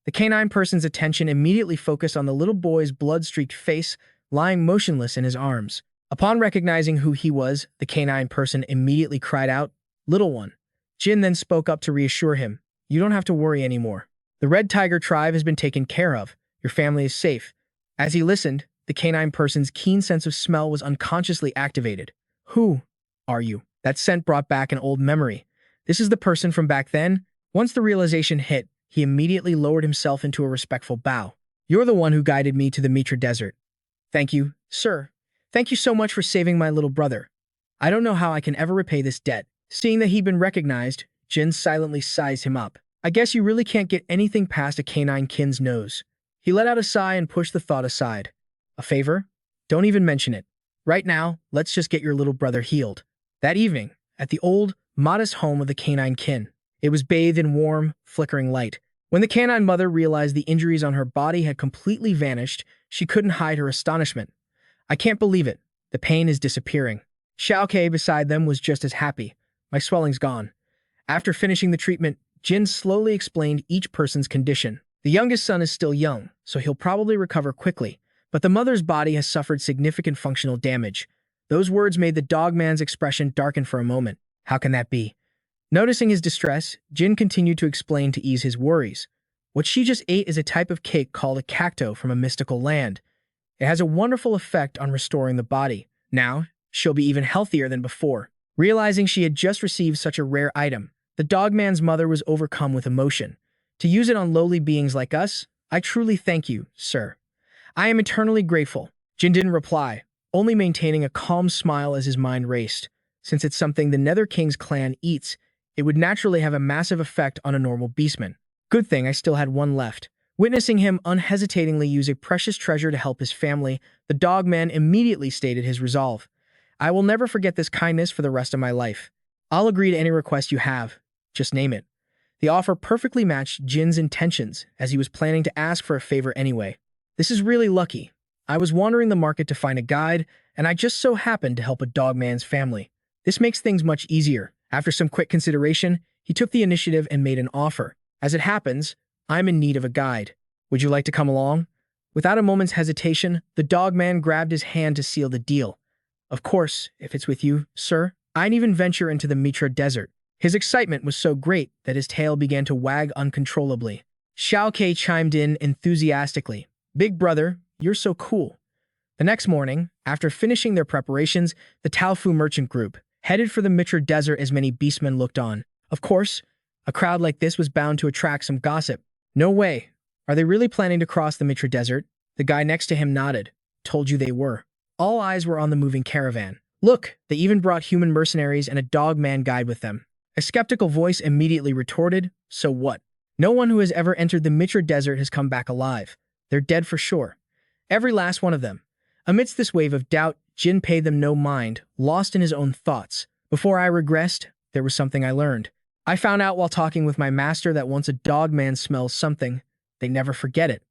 The canine person's attention immediately focused on the little boy's blood-streaked face, lying motionless in his arms. Upon recognizing who he was, the canine person immediately cried out, Little one. Jin then spoke up to reassure him. You don't have to worry anymore. The Red Tiger tribe has been taken care of. Your family is safe. As he listened, the canine person's keen sense of smell was unconsciously activated. Who are you? That scent brought back an old memory. This is the person from back then? Once the realization hit, he immediately lowered himself into a respectful bow. You're the one who guided me to the Mitra Desert. Thank you, sir. Thank you so much for saving my little brother. I don't know how I can ever repay this debt. Seeing that he'd been recognized, Jin silently sized him up. I guess you really can't get anything past a canine kin's nose. He let out a sigh and pushed the thought aside. A favor? Don't even mention it. Right now, let's just get your little brother healed. That evening, at the old, modest home of the canine kin, it was bathed in warm, flickering light. When the canine mother realized the injuries on her body had completely vanished, she couldn't hide her astonishment. I can't believe it. The pain is disappearing. Xiaoke beside them was just as happy. My swelling's gone. After finishing the treatment, Jin slowly explained each person's condition. The youngest son is still young, so he'll probably recover quickly, but the mother's body has suffered significant functional damage. Those words made the dogman's expression darken for a moment. How can that be? Noticing his distress, Jin continued to explain to ease his worries. What she just ate is a type of cake called a cacto from a mystical land. It has a wonderful effect on restoring the body. Now, she'll be even healthier than before. Realizing she had just received such a rare item, the dogman's mother was overcome with emotion. To use it on lowly beings like us, I truly thank you, sir. I am eternally grateful. Jin didn't reply, only maintaining a calm smile as his mind raced. Since it's something the Nether King's clan eats, it would naturally have a massive effect on a normal beastman. Good thing I still had one left. Witnessing him unhesitatingly use a precious treasure to help his family, the dogman immediately stated his resolve. I will never forget this kindness for the rest of my life. I'll agree to any request you have. Just name it. The offer perfectly matched Jin's intentions, as he was planning to ask for a favor anyway. This is really lucky. I was wandering the market to find a guide, and I just so happened to help a dogman's family. This makes things much easier. After some quick consideration, he took the initiative and made an offer. As it happens, I'm in need of a guide. Would you like to come along? Without a moment's hesitation, the dogman grabbed his hand to seal the deal. Of course, if it's with you, sir. I'd even venture into the Mitra Desert. His excitement was so great that his tail began to wag uncontrollably. Xiaoke chimed in enthusiastically. Big brother, you're so cool. The next morning, after finishing their preparations, the Taofu merchant group headed for the Mitra Desert as many beastmen looked on. Of course, a crowd like this was bound to attract some gossip. No way. Are they really planning to cross the Mitra Desert? The guy next to him nodded. Told you they were. All eyes were on the moving caravan. Look, they even brought human mercenaries and a dogman guide with them. A skeptical voice immediately retorted, so what? No one who has ever entered the Mitra Desert has come back alive. They're dead for sure. Every last one of them. Amidst this wave of doubt, Jin paid them no mind, lost in his own thoughts. Before I regressed, there was something I learned. I found out while talking with my master that once a dogman smells something, they never forget it.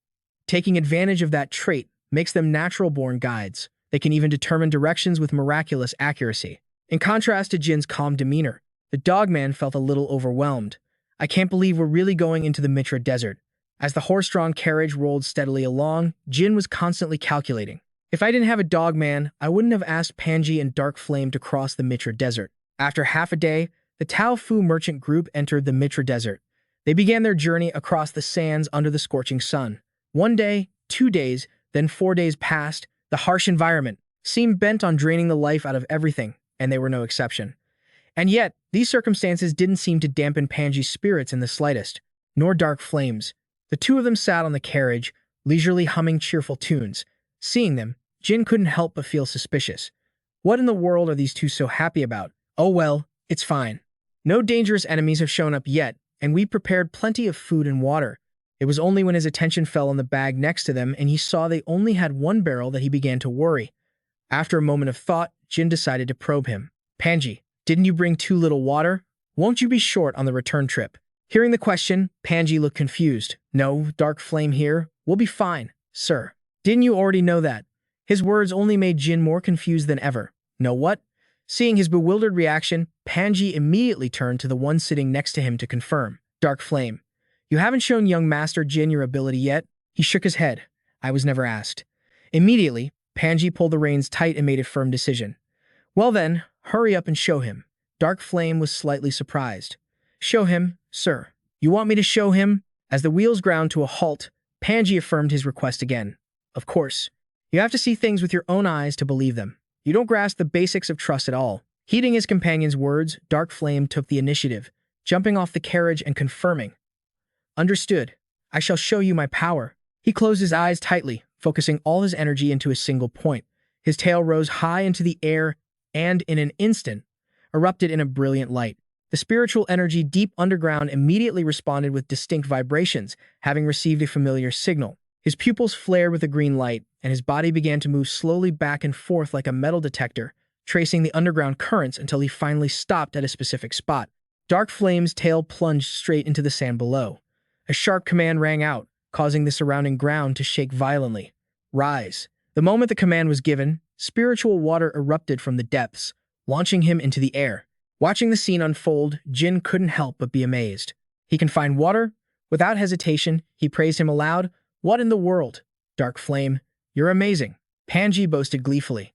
Taking advantage of that trait makes them natural-born guides. They can even determine directions with miraculous accuracy. In contrast to Jin's calm demeanor, the dogman felt a little overwhelmed. I can't believe we're really going into the Mitra Desert. As the horse-drawn carriage rolled steadily along, Jin was constantly calculating. If I didn't have a dogman, I wouldn't have asked Panji and Dark Flame to cross the Mitra Desert. After half a day, the Taofu merchant group entered the Mitra Desert. They began their journey across the sands under the scorching sun. 1 day, 2 days, then 4 days passed. The harsh environment seemed bent on draining the life out of everything, and they were no exception. And yet, these circumstances didn't seem to dampen Panji's spirits in the slightest, nor Dark Flame's. The two of them sat on the carriage, leisurely humming cheerful tunes. Seeing them, Jin couldn't help but feel suspicious. What in the world are these two so happy about? Oh well, it's fine. No dangerous enemies have shown up yet, and we prepared plenty of food and water. It was only when his attention fell on the bag next to them and he saw they only had one barrel that he began to worry. After a moment of thought, Jin decided to probe him. Panji, didn't you bring too little water? Won't you be short on the return trip? Hearing the question, Panji looked confused. No, Dark Flame here. We'll be fine, sir. Didn't you already know that? His words only made Jin more confused than ever. Know what? Seeing his bewildered reaction, Panji immediately turned to the one sitting next to him to confirm. Dark Flame, you haven't shown young Master Jin your ability yet? He shook his head. I was never asked. Immediately, Panji pulled the reins tight and made a firm decision. Well then, hurry up and show him. Dark Flame was slightly surprised. Show him, sir. You want me to show him? As the wheels ground to a halt, Panji affirmed his request again. Of course, you have to see things with your own eyes to believe them. You don't grasp the basics of trust at all. Heeding his companion's words, Dark Flame took the initiative, jumping off the carriage and confirming. Understood. I shall show you my power. He closed his eyes tightly, focusing all his energy into a single point. His tail rose high into the air and, in an instant, erupted in a brilliant light. The spiritual energy deep underground immediately responded with distinct vibrations, having received a familiar signal. His pupils flared with a green light, and his body began to move slowly back and forth like a metal detector, tracing the underground currents until he finally stopped at a specific spot. Dark Flame's tail plunged straight into the sand below. A sharp command rang out, causing the surrounding ground to shake violently. Rise. The moment the command was given, spiritual water erupted from the depths, launching him into the air. Watching the scene unfold, Jin couldn't help but be amazed. He can find water? Without hesitation, he praised him aloud. What in the world? Dark Flame, you're amazing. Panji boasted gleefully.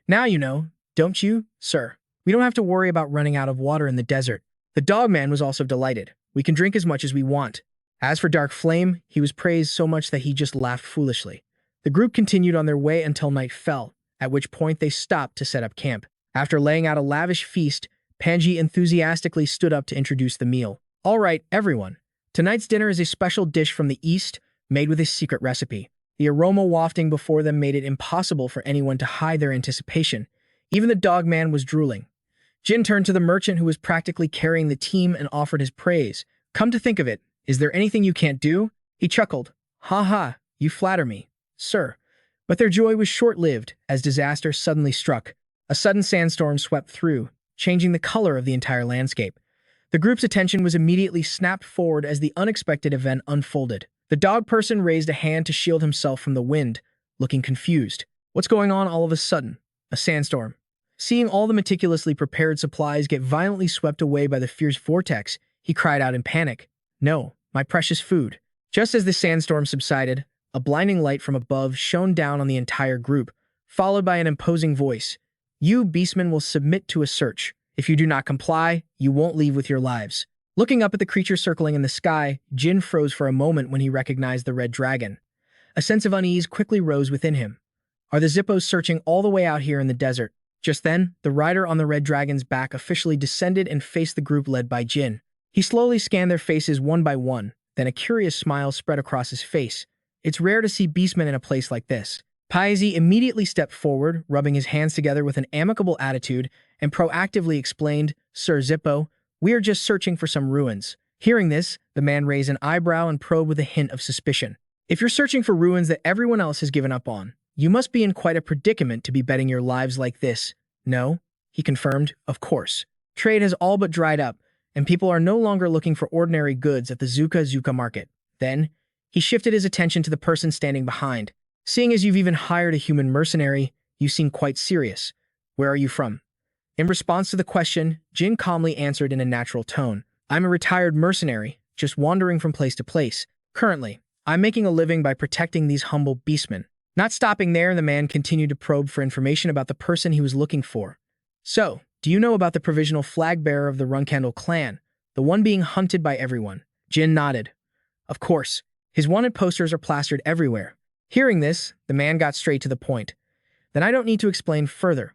Now you know, don't you, sir? We don't have to worry about running out of water in the desert. The dogman was also delighted. We can drink as much as we want. As for Dark Flame, he was praised so much that he just laughed foolishly. The group continued on their way until night fell, at which point they stopped to set up camp. After laying out a lavish feast, Panji enthusiastically stood up to introduce the meal. All right, everyone. Tonight's dinner is a special dish from the East, made with a secret recipe. The aroma wafting before them made it impossible for anyone to hide their anticipation. Even the dogman was drooling. Jin turned to the merchant who was practically carrying the team and offered his praise. Come to think of it, is there anything you can't do? He chuckled. Ha ha, you flatter me, sir. But their joy was short-lived as disaster suddenly struck. A sudden sandstorm swept through, changing the color of the entire landscape. The group's attention was immediately snapped forward as the unexpected event unfolded. The dog person raised a hand to shield himself from the wind, looking confused. What's going on all of a sudden? A sandstorm. Seeing all the meticulously prepared supplies get violently swept away by the fierce vortex, he cried out in panic. No, my precious food. Just as the sandstorm subsided, a blinding light from above shone down on the entire group, followed by an imposing voice. You, beastmen, will submit to a search. If you do not comply, you won't leave with your lives. Looking up at the creature circling in the sky, Jin froze for a moment when he recognized the red dragon. A sense of unease quickly rose within him. Are the Zippos searching all the way out here in the desert? Just then, the rider on the red dragon's back officially descended and faced the group led by Jin. He slowly scanned their faces one by one, then a curious smile spread across his face. It's rare to see beastmen in a place like this. Paisi immediately stepped forward, rubbing his hands together with an amicable attitude, and proactively explained, Sir Zippo, we are just searching for some ruins. Hearing this, the man raised an eyebrow and probed with a hint of suspicion. If you're searching for ruins that everyone else has given up on, you must be in quite a predicament to be betting your lives like this. No, he confirmed, of course. Trade has all but dried up, and people are no longer looking for ordinary goods at the Zuka market. Then, he shifted his attention to the person standing behind. Seeing as you've even hired a human mercenary, you seem quite serious. Where are you from? In response to the question, Jin calmly answered in a natural tone. I'm a retired mercenary, just wandering from place to place. Currently, I'm making a living by protecting these humble beastmen. Not stopping there, the man continued to probe for information about the person he was looking for. So, do you know about the provisional flag bearer of the Runcandel clan, the one being hunted by everyone? Jin nodded. Of course, his wanted posters are plastered everywhere. Hearing this, the man got straight to the point. Then I don't need to explain further.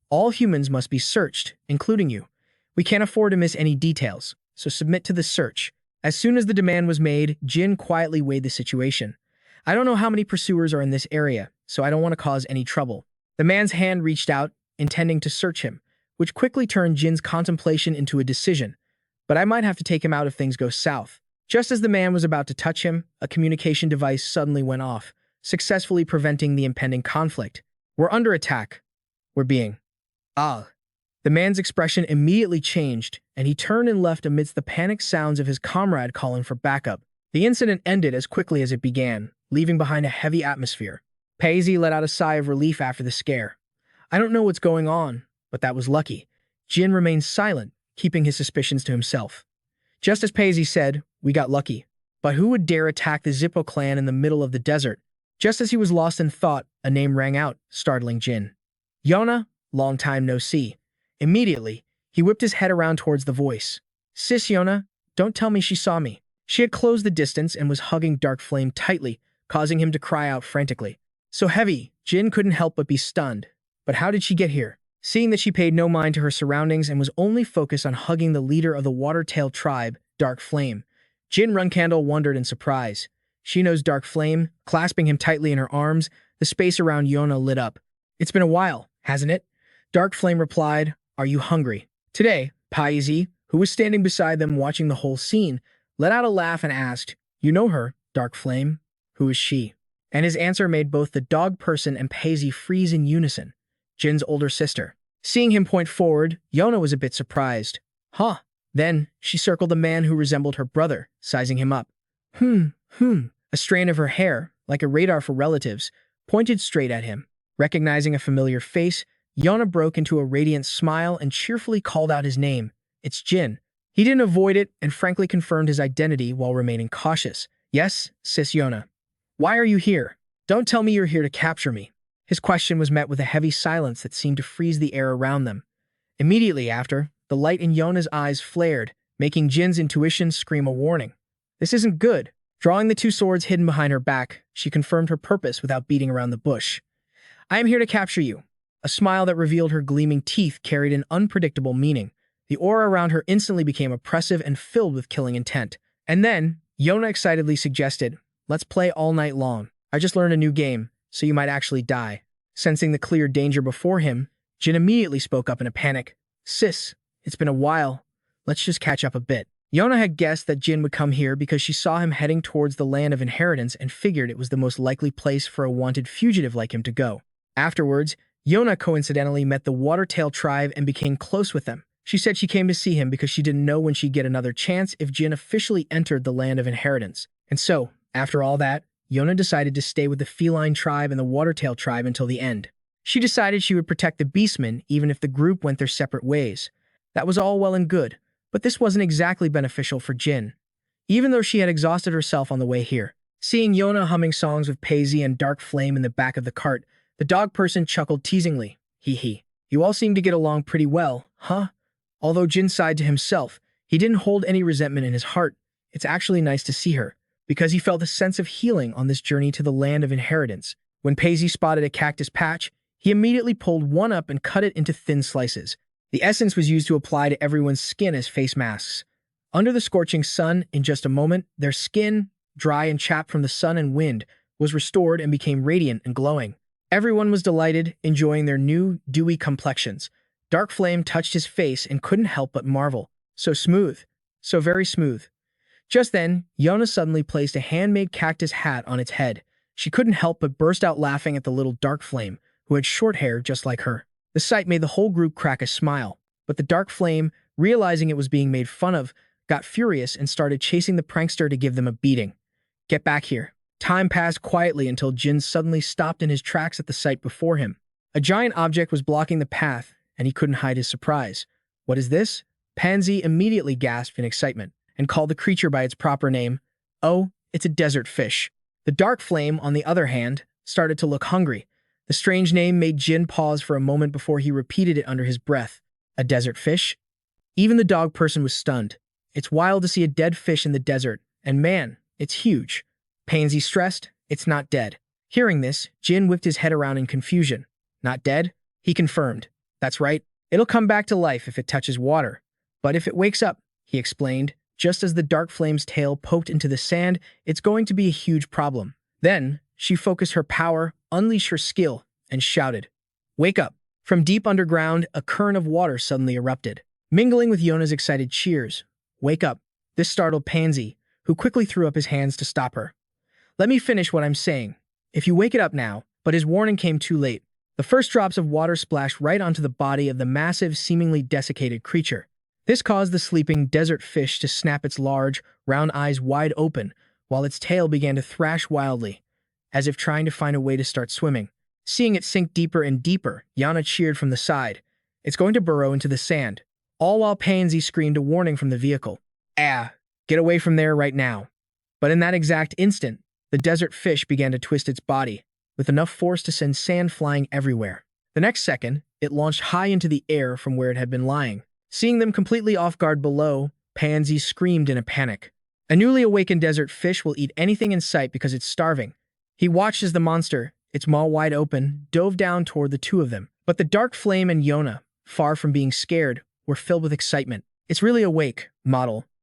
All humans must be searched, including you. We can't afford to miss any details, so submit to the search. As soon as the demand was made, Jin quietly weighed the situation. I don't know how many pursuers are in this area, so I don't want to cause any trouble. The man's hand reached out, intending to search him, which quickly turned Jin's contemplation into a decision. But I might have to take him out if things go south. Just as the man was about to touch him, a communication device suddenly went off, successfully preventing the impending conflict. We're under attack. We're being... The man's expression immediately changed, and he turned and left amidst the panicked sounds of his comrade calling for backup. The incident ended as quickly as it began, leaving behind a heavy atmosphere. Paisi let out a sigh of relief after the scare. I don't know what's going on, but that was lucky. Jin remained silent, keeping his suspicions to himself. Just as Paisi said, we got lucky. But who would dare attack the Zippo clan in the middle of the desert? Just as he was lost in thought, a name rang out, startling Jin. Yona, long time no see. Immediately, he whipped his head around towards the voice. Sis Yona, don't tell me she saw me. She had closed the distance and was hugging Dark Flame tightly, causing him to cry out frantically. So heavy, Jin couldn't help but be stunned. But how did she get here? Seeing that she paid no mind to her surroundings and was only focused on hugging the leader of the Water-tail tribe, Dark Flame, Jin Runcandel wondered in surprise. She knows Dark Flame, clasping him tightly in her arms, the space around Yona lit up. It's been a while, hasn't it? Dark Flame replied, Are you hungry? Today, Paisi, who was standing beside them watching the whole scene, let out a laugh and asked, You know her, Dark Flame? Who is she? And his answer made both the dog person and Paisi freeze in unison. Jin's older sister. Seeing him point forward, Yona was a bit surprised. Huh. Then, she circled the man who resembled her brother, sizing him up. A strain of her hair, like a radar for relatives, pointed straight at him. Recognizing a familiar face, Yona broke into a radiant smile and cheerfully called out his name. It's Jin. He didn't avoid it and frankly confirmed his identity while remaining cautious. Yes, sis Yona. Why are you here? Don't tell me you're here to capture me. His question was met with a heavy silence that seemed to freeze the air around them. Immediately after, the light in Yona's eyes flared, making Jin's intuition scream a warning. This isn't good. Drawing the two swords hidden behind her back, she confirmed her purpose without beating around the bush. I am here to capture you. A smile that revealed her gleaming teeth carried an unpredictable meaning. The aura around her instantly became oppressive and filled with killing intent. And then, Yona excitedly suggested, Let's play all night long. I just learned a new game, so you might actually die. Sensing the clear danger before him, Jin immediately spoke up in a panic. Sis, it's been a while. Let's just catch up a bit. Yona had guessed that Jin would come here because she saw him heading towards the land of inheritance and figured it was the most likely place for a wanted fugitive like him to go. Afterwards, Yona coincidentally met the Water-tail tribe and became close with them. She said she came to see him because she didn't know when she'd get another chance if Jin officially entered the land of inheritance. And so, after all that, Yona decided to stay with the feline tribe and the Water-tail tribe until the end. She decided she would protect the beastmen even if the group went their separate ways. That was all well and good, but this wasn't exactly beneficial for Jin. Even though she had exhausted herself on the way here. Seeing Yona humming songs with Paisi and Dark Flame in the back of the cart, the dog person chuckled teasingly. Hee. You all seem to get along pretty well, huh? Although Jin sighed to himself, he didn't hold any resentment in his heart. It's actually nice to see her, because he felt a sense of healing on this journey to the land of inheritance. When Paisi spotted a cactus patch, he immediately pulled one up and cut it into thin slices. The essence was used to apply to everyone's skin as face masks. Under the scorching sun, in just a moment, their skin, dry and chapped from the sun and wind, was restored and became radiant and glowing. Everyone was delighted, enjoying their new, dewy complexions. Dark Flame touched his face and couldn't help but marvel. So smooth. So very smooth. Just then, Yona suddenly placed a handmade cactus hat on its head. She couldn't help but burst out laughing at the little Dark Flame, who had short hair just like her. The sight made the whole group crack a smile, but the Dark Flame, realizing it was being made fun of, got furious and started chasing the prankster to give them a beating. Get back here. Time passed quietly until Jin suddenly stopped in his tracks at the sight before him. A giant object was blocking the path, and he couldn't hide his surprise. What is this? Pansy immediately gasped in excitement and called the creature by its proper name. Oh, it's a desert fish. The Dark Flame, on the other hand, started to look hungry. The strange name made Jin pause for a moment before he repeated it under his breath. A desert fish? Even the dog person was stunned. It's wild to see a dead fish in the desert, and man, it's huge. Pansy stressed, it's not dead. Hearing this, Jin whipped his head around in confusion. Not dead? He confirmed. That's right. It'll come back to life if it touches water. But if it wakes up, he explained, just as the Dark Flame's tail poked into the sand, it's going to be a huge problem. Then, she focused her power, unleashed her skill, and shouted, Wake up! From deep underground, a current of water suddenly erupted, mingling with Yona's excited cheers. Wake up! This startled Pansy, who quickly threw up his hands to stop her. Let me finish what I'm saying. If you wake it up now, but his warning came too late. The first drops of water splashed right onto the body of the massive, seemingly desiccated creature. This caused the sleeping desert fish to snap its large, round eyes wide open, while its tail began to thrash wildly, as if trying to find a way to start swimming. Seeing it sink deeper and deeper, Yana cheered from the side. It's going to burrow into the sand. All while Pansy screamed a warning from the vehicle. Get away from there right now. But in that exact instant, the desert fish began to twist its body, with enough force to send sand flying everywhere. The next second, it launched high into the air from where it had been lying. Seeing them completely off guard below, Pansy screamed in a panic. A newly awakened desert fish will eat anything in sight because it's starving. He watched as the monster, its maw wide open, dove down toward the two of them. But the dark flame and Yona, far from being scared, were filled with excitement. It's really awake, model.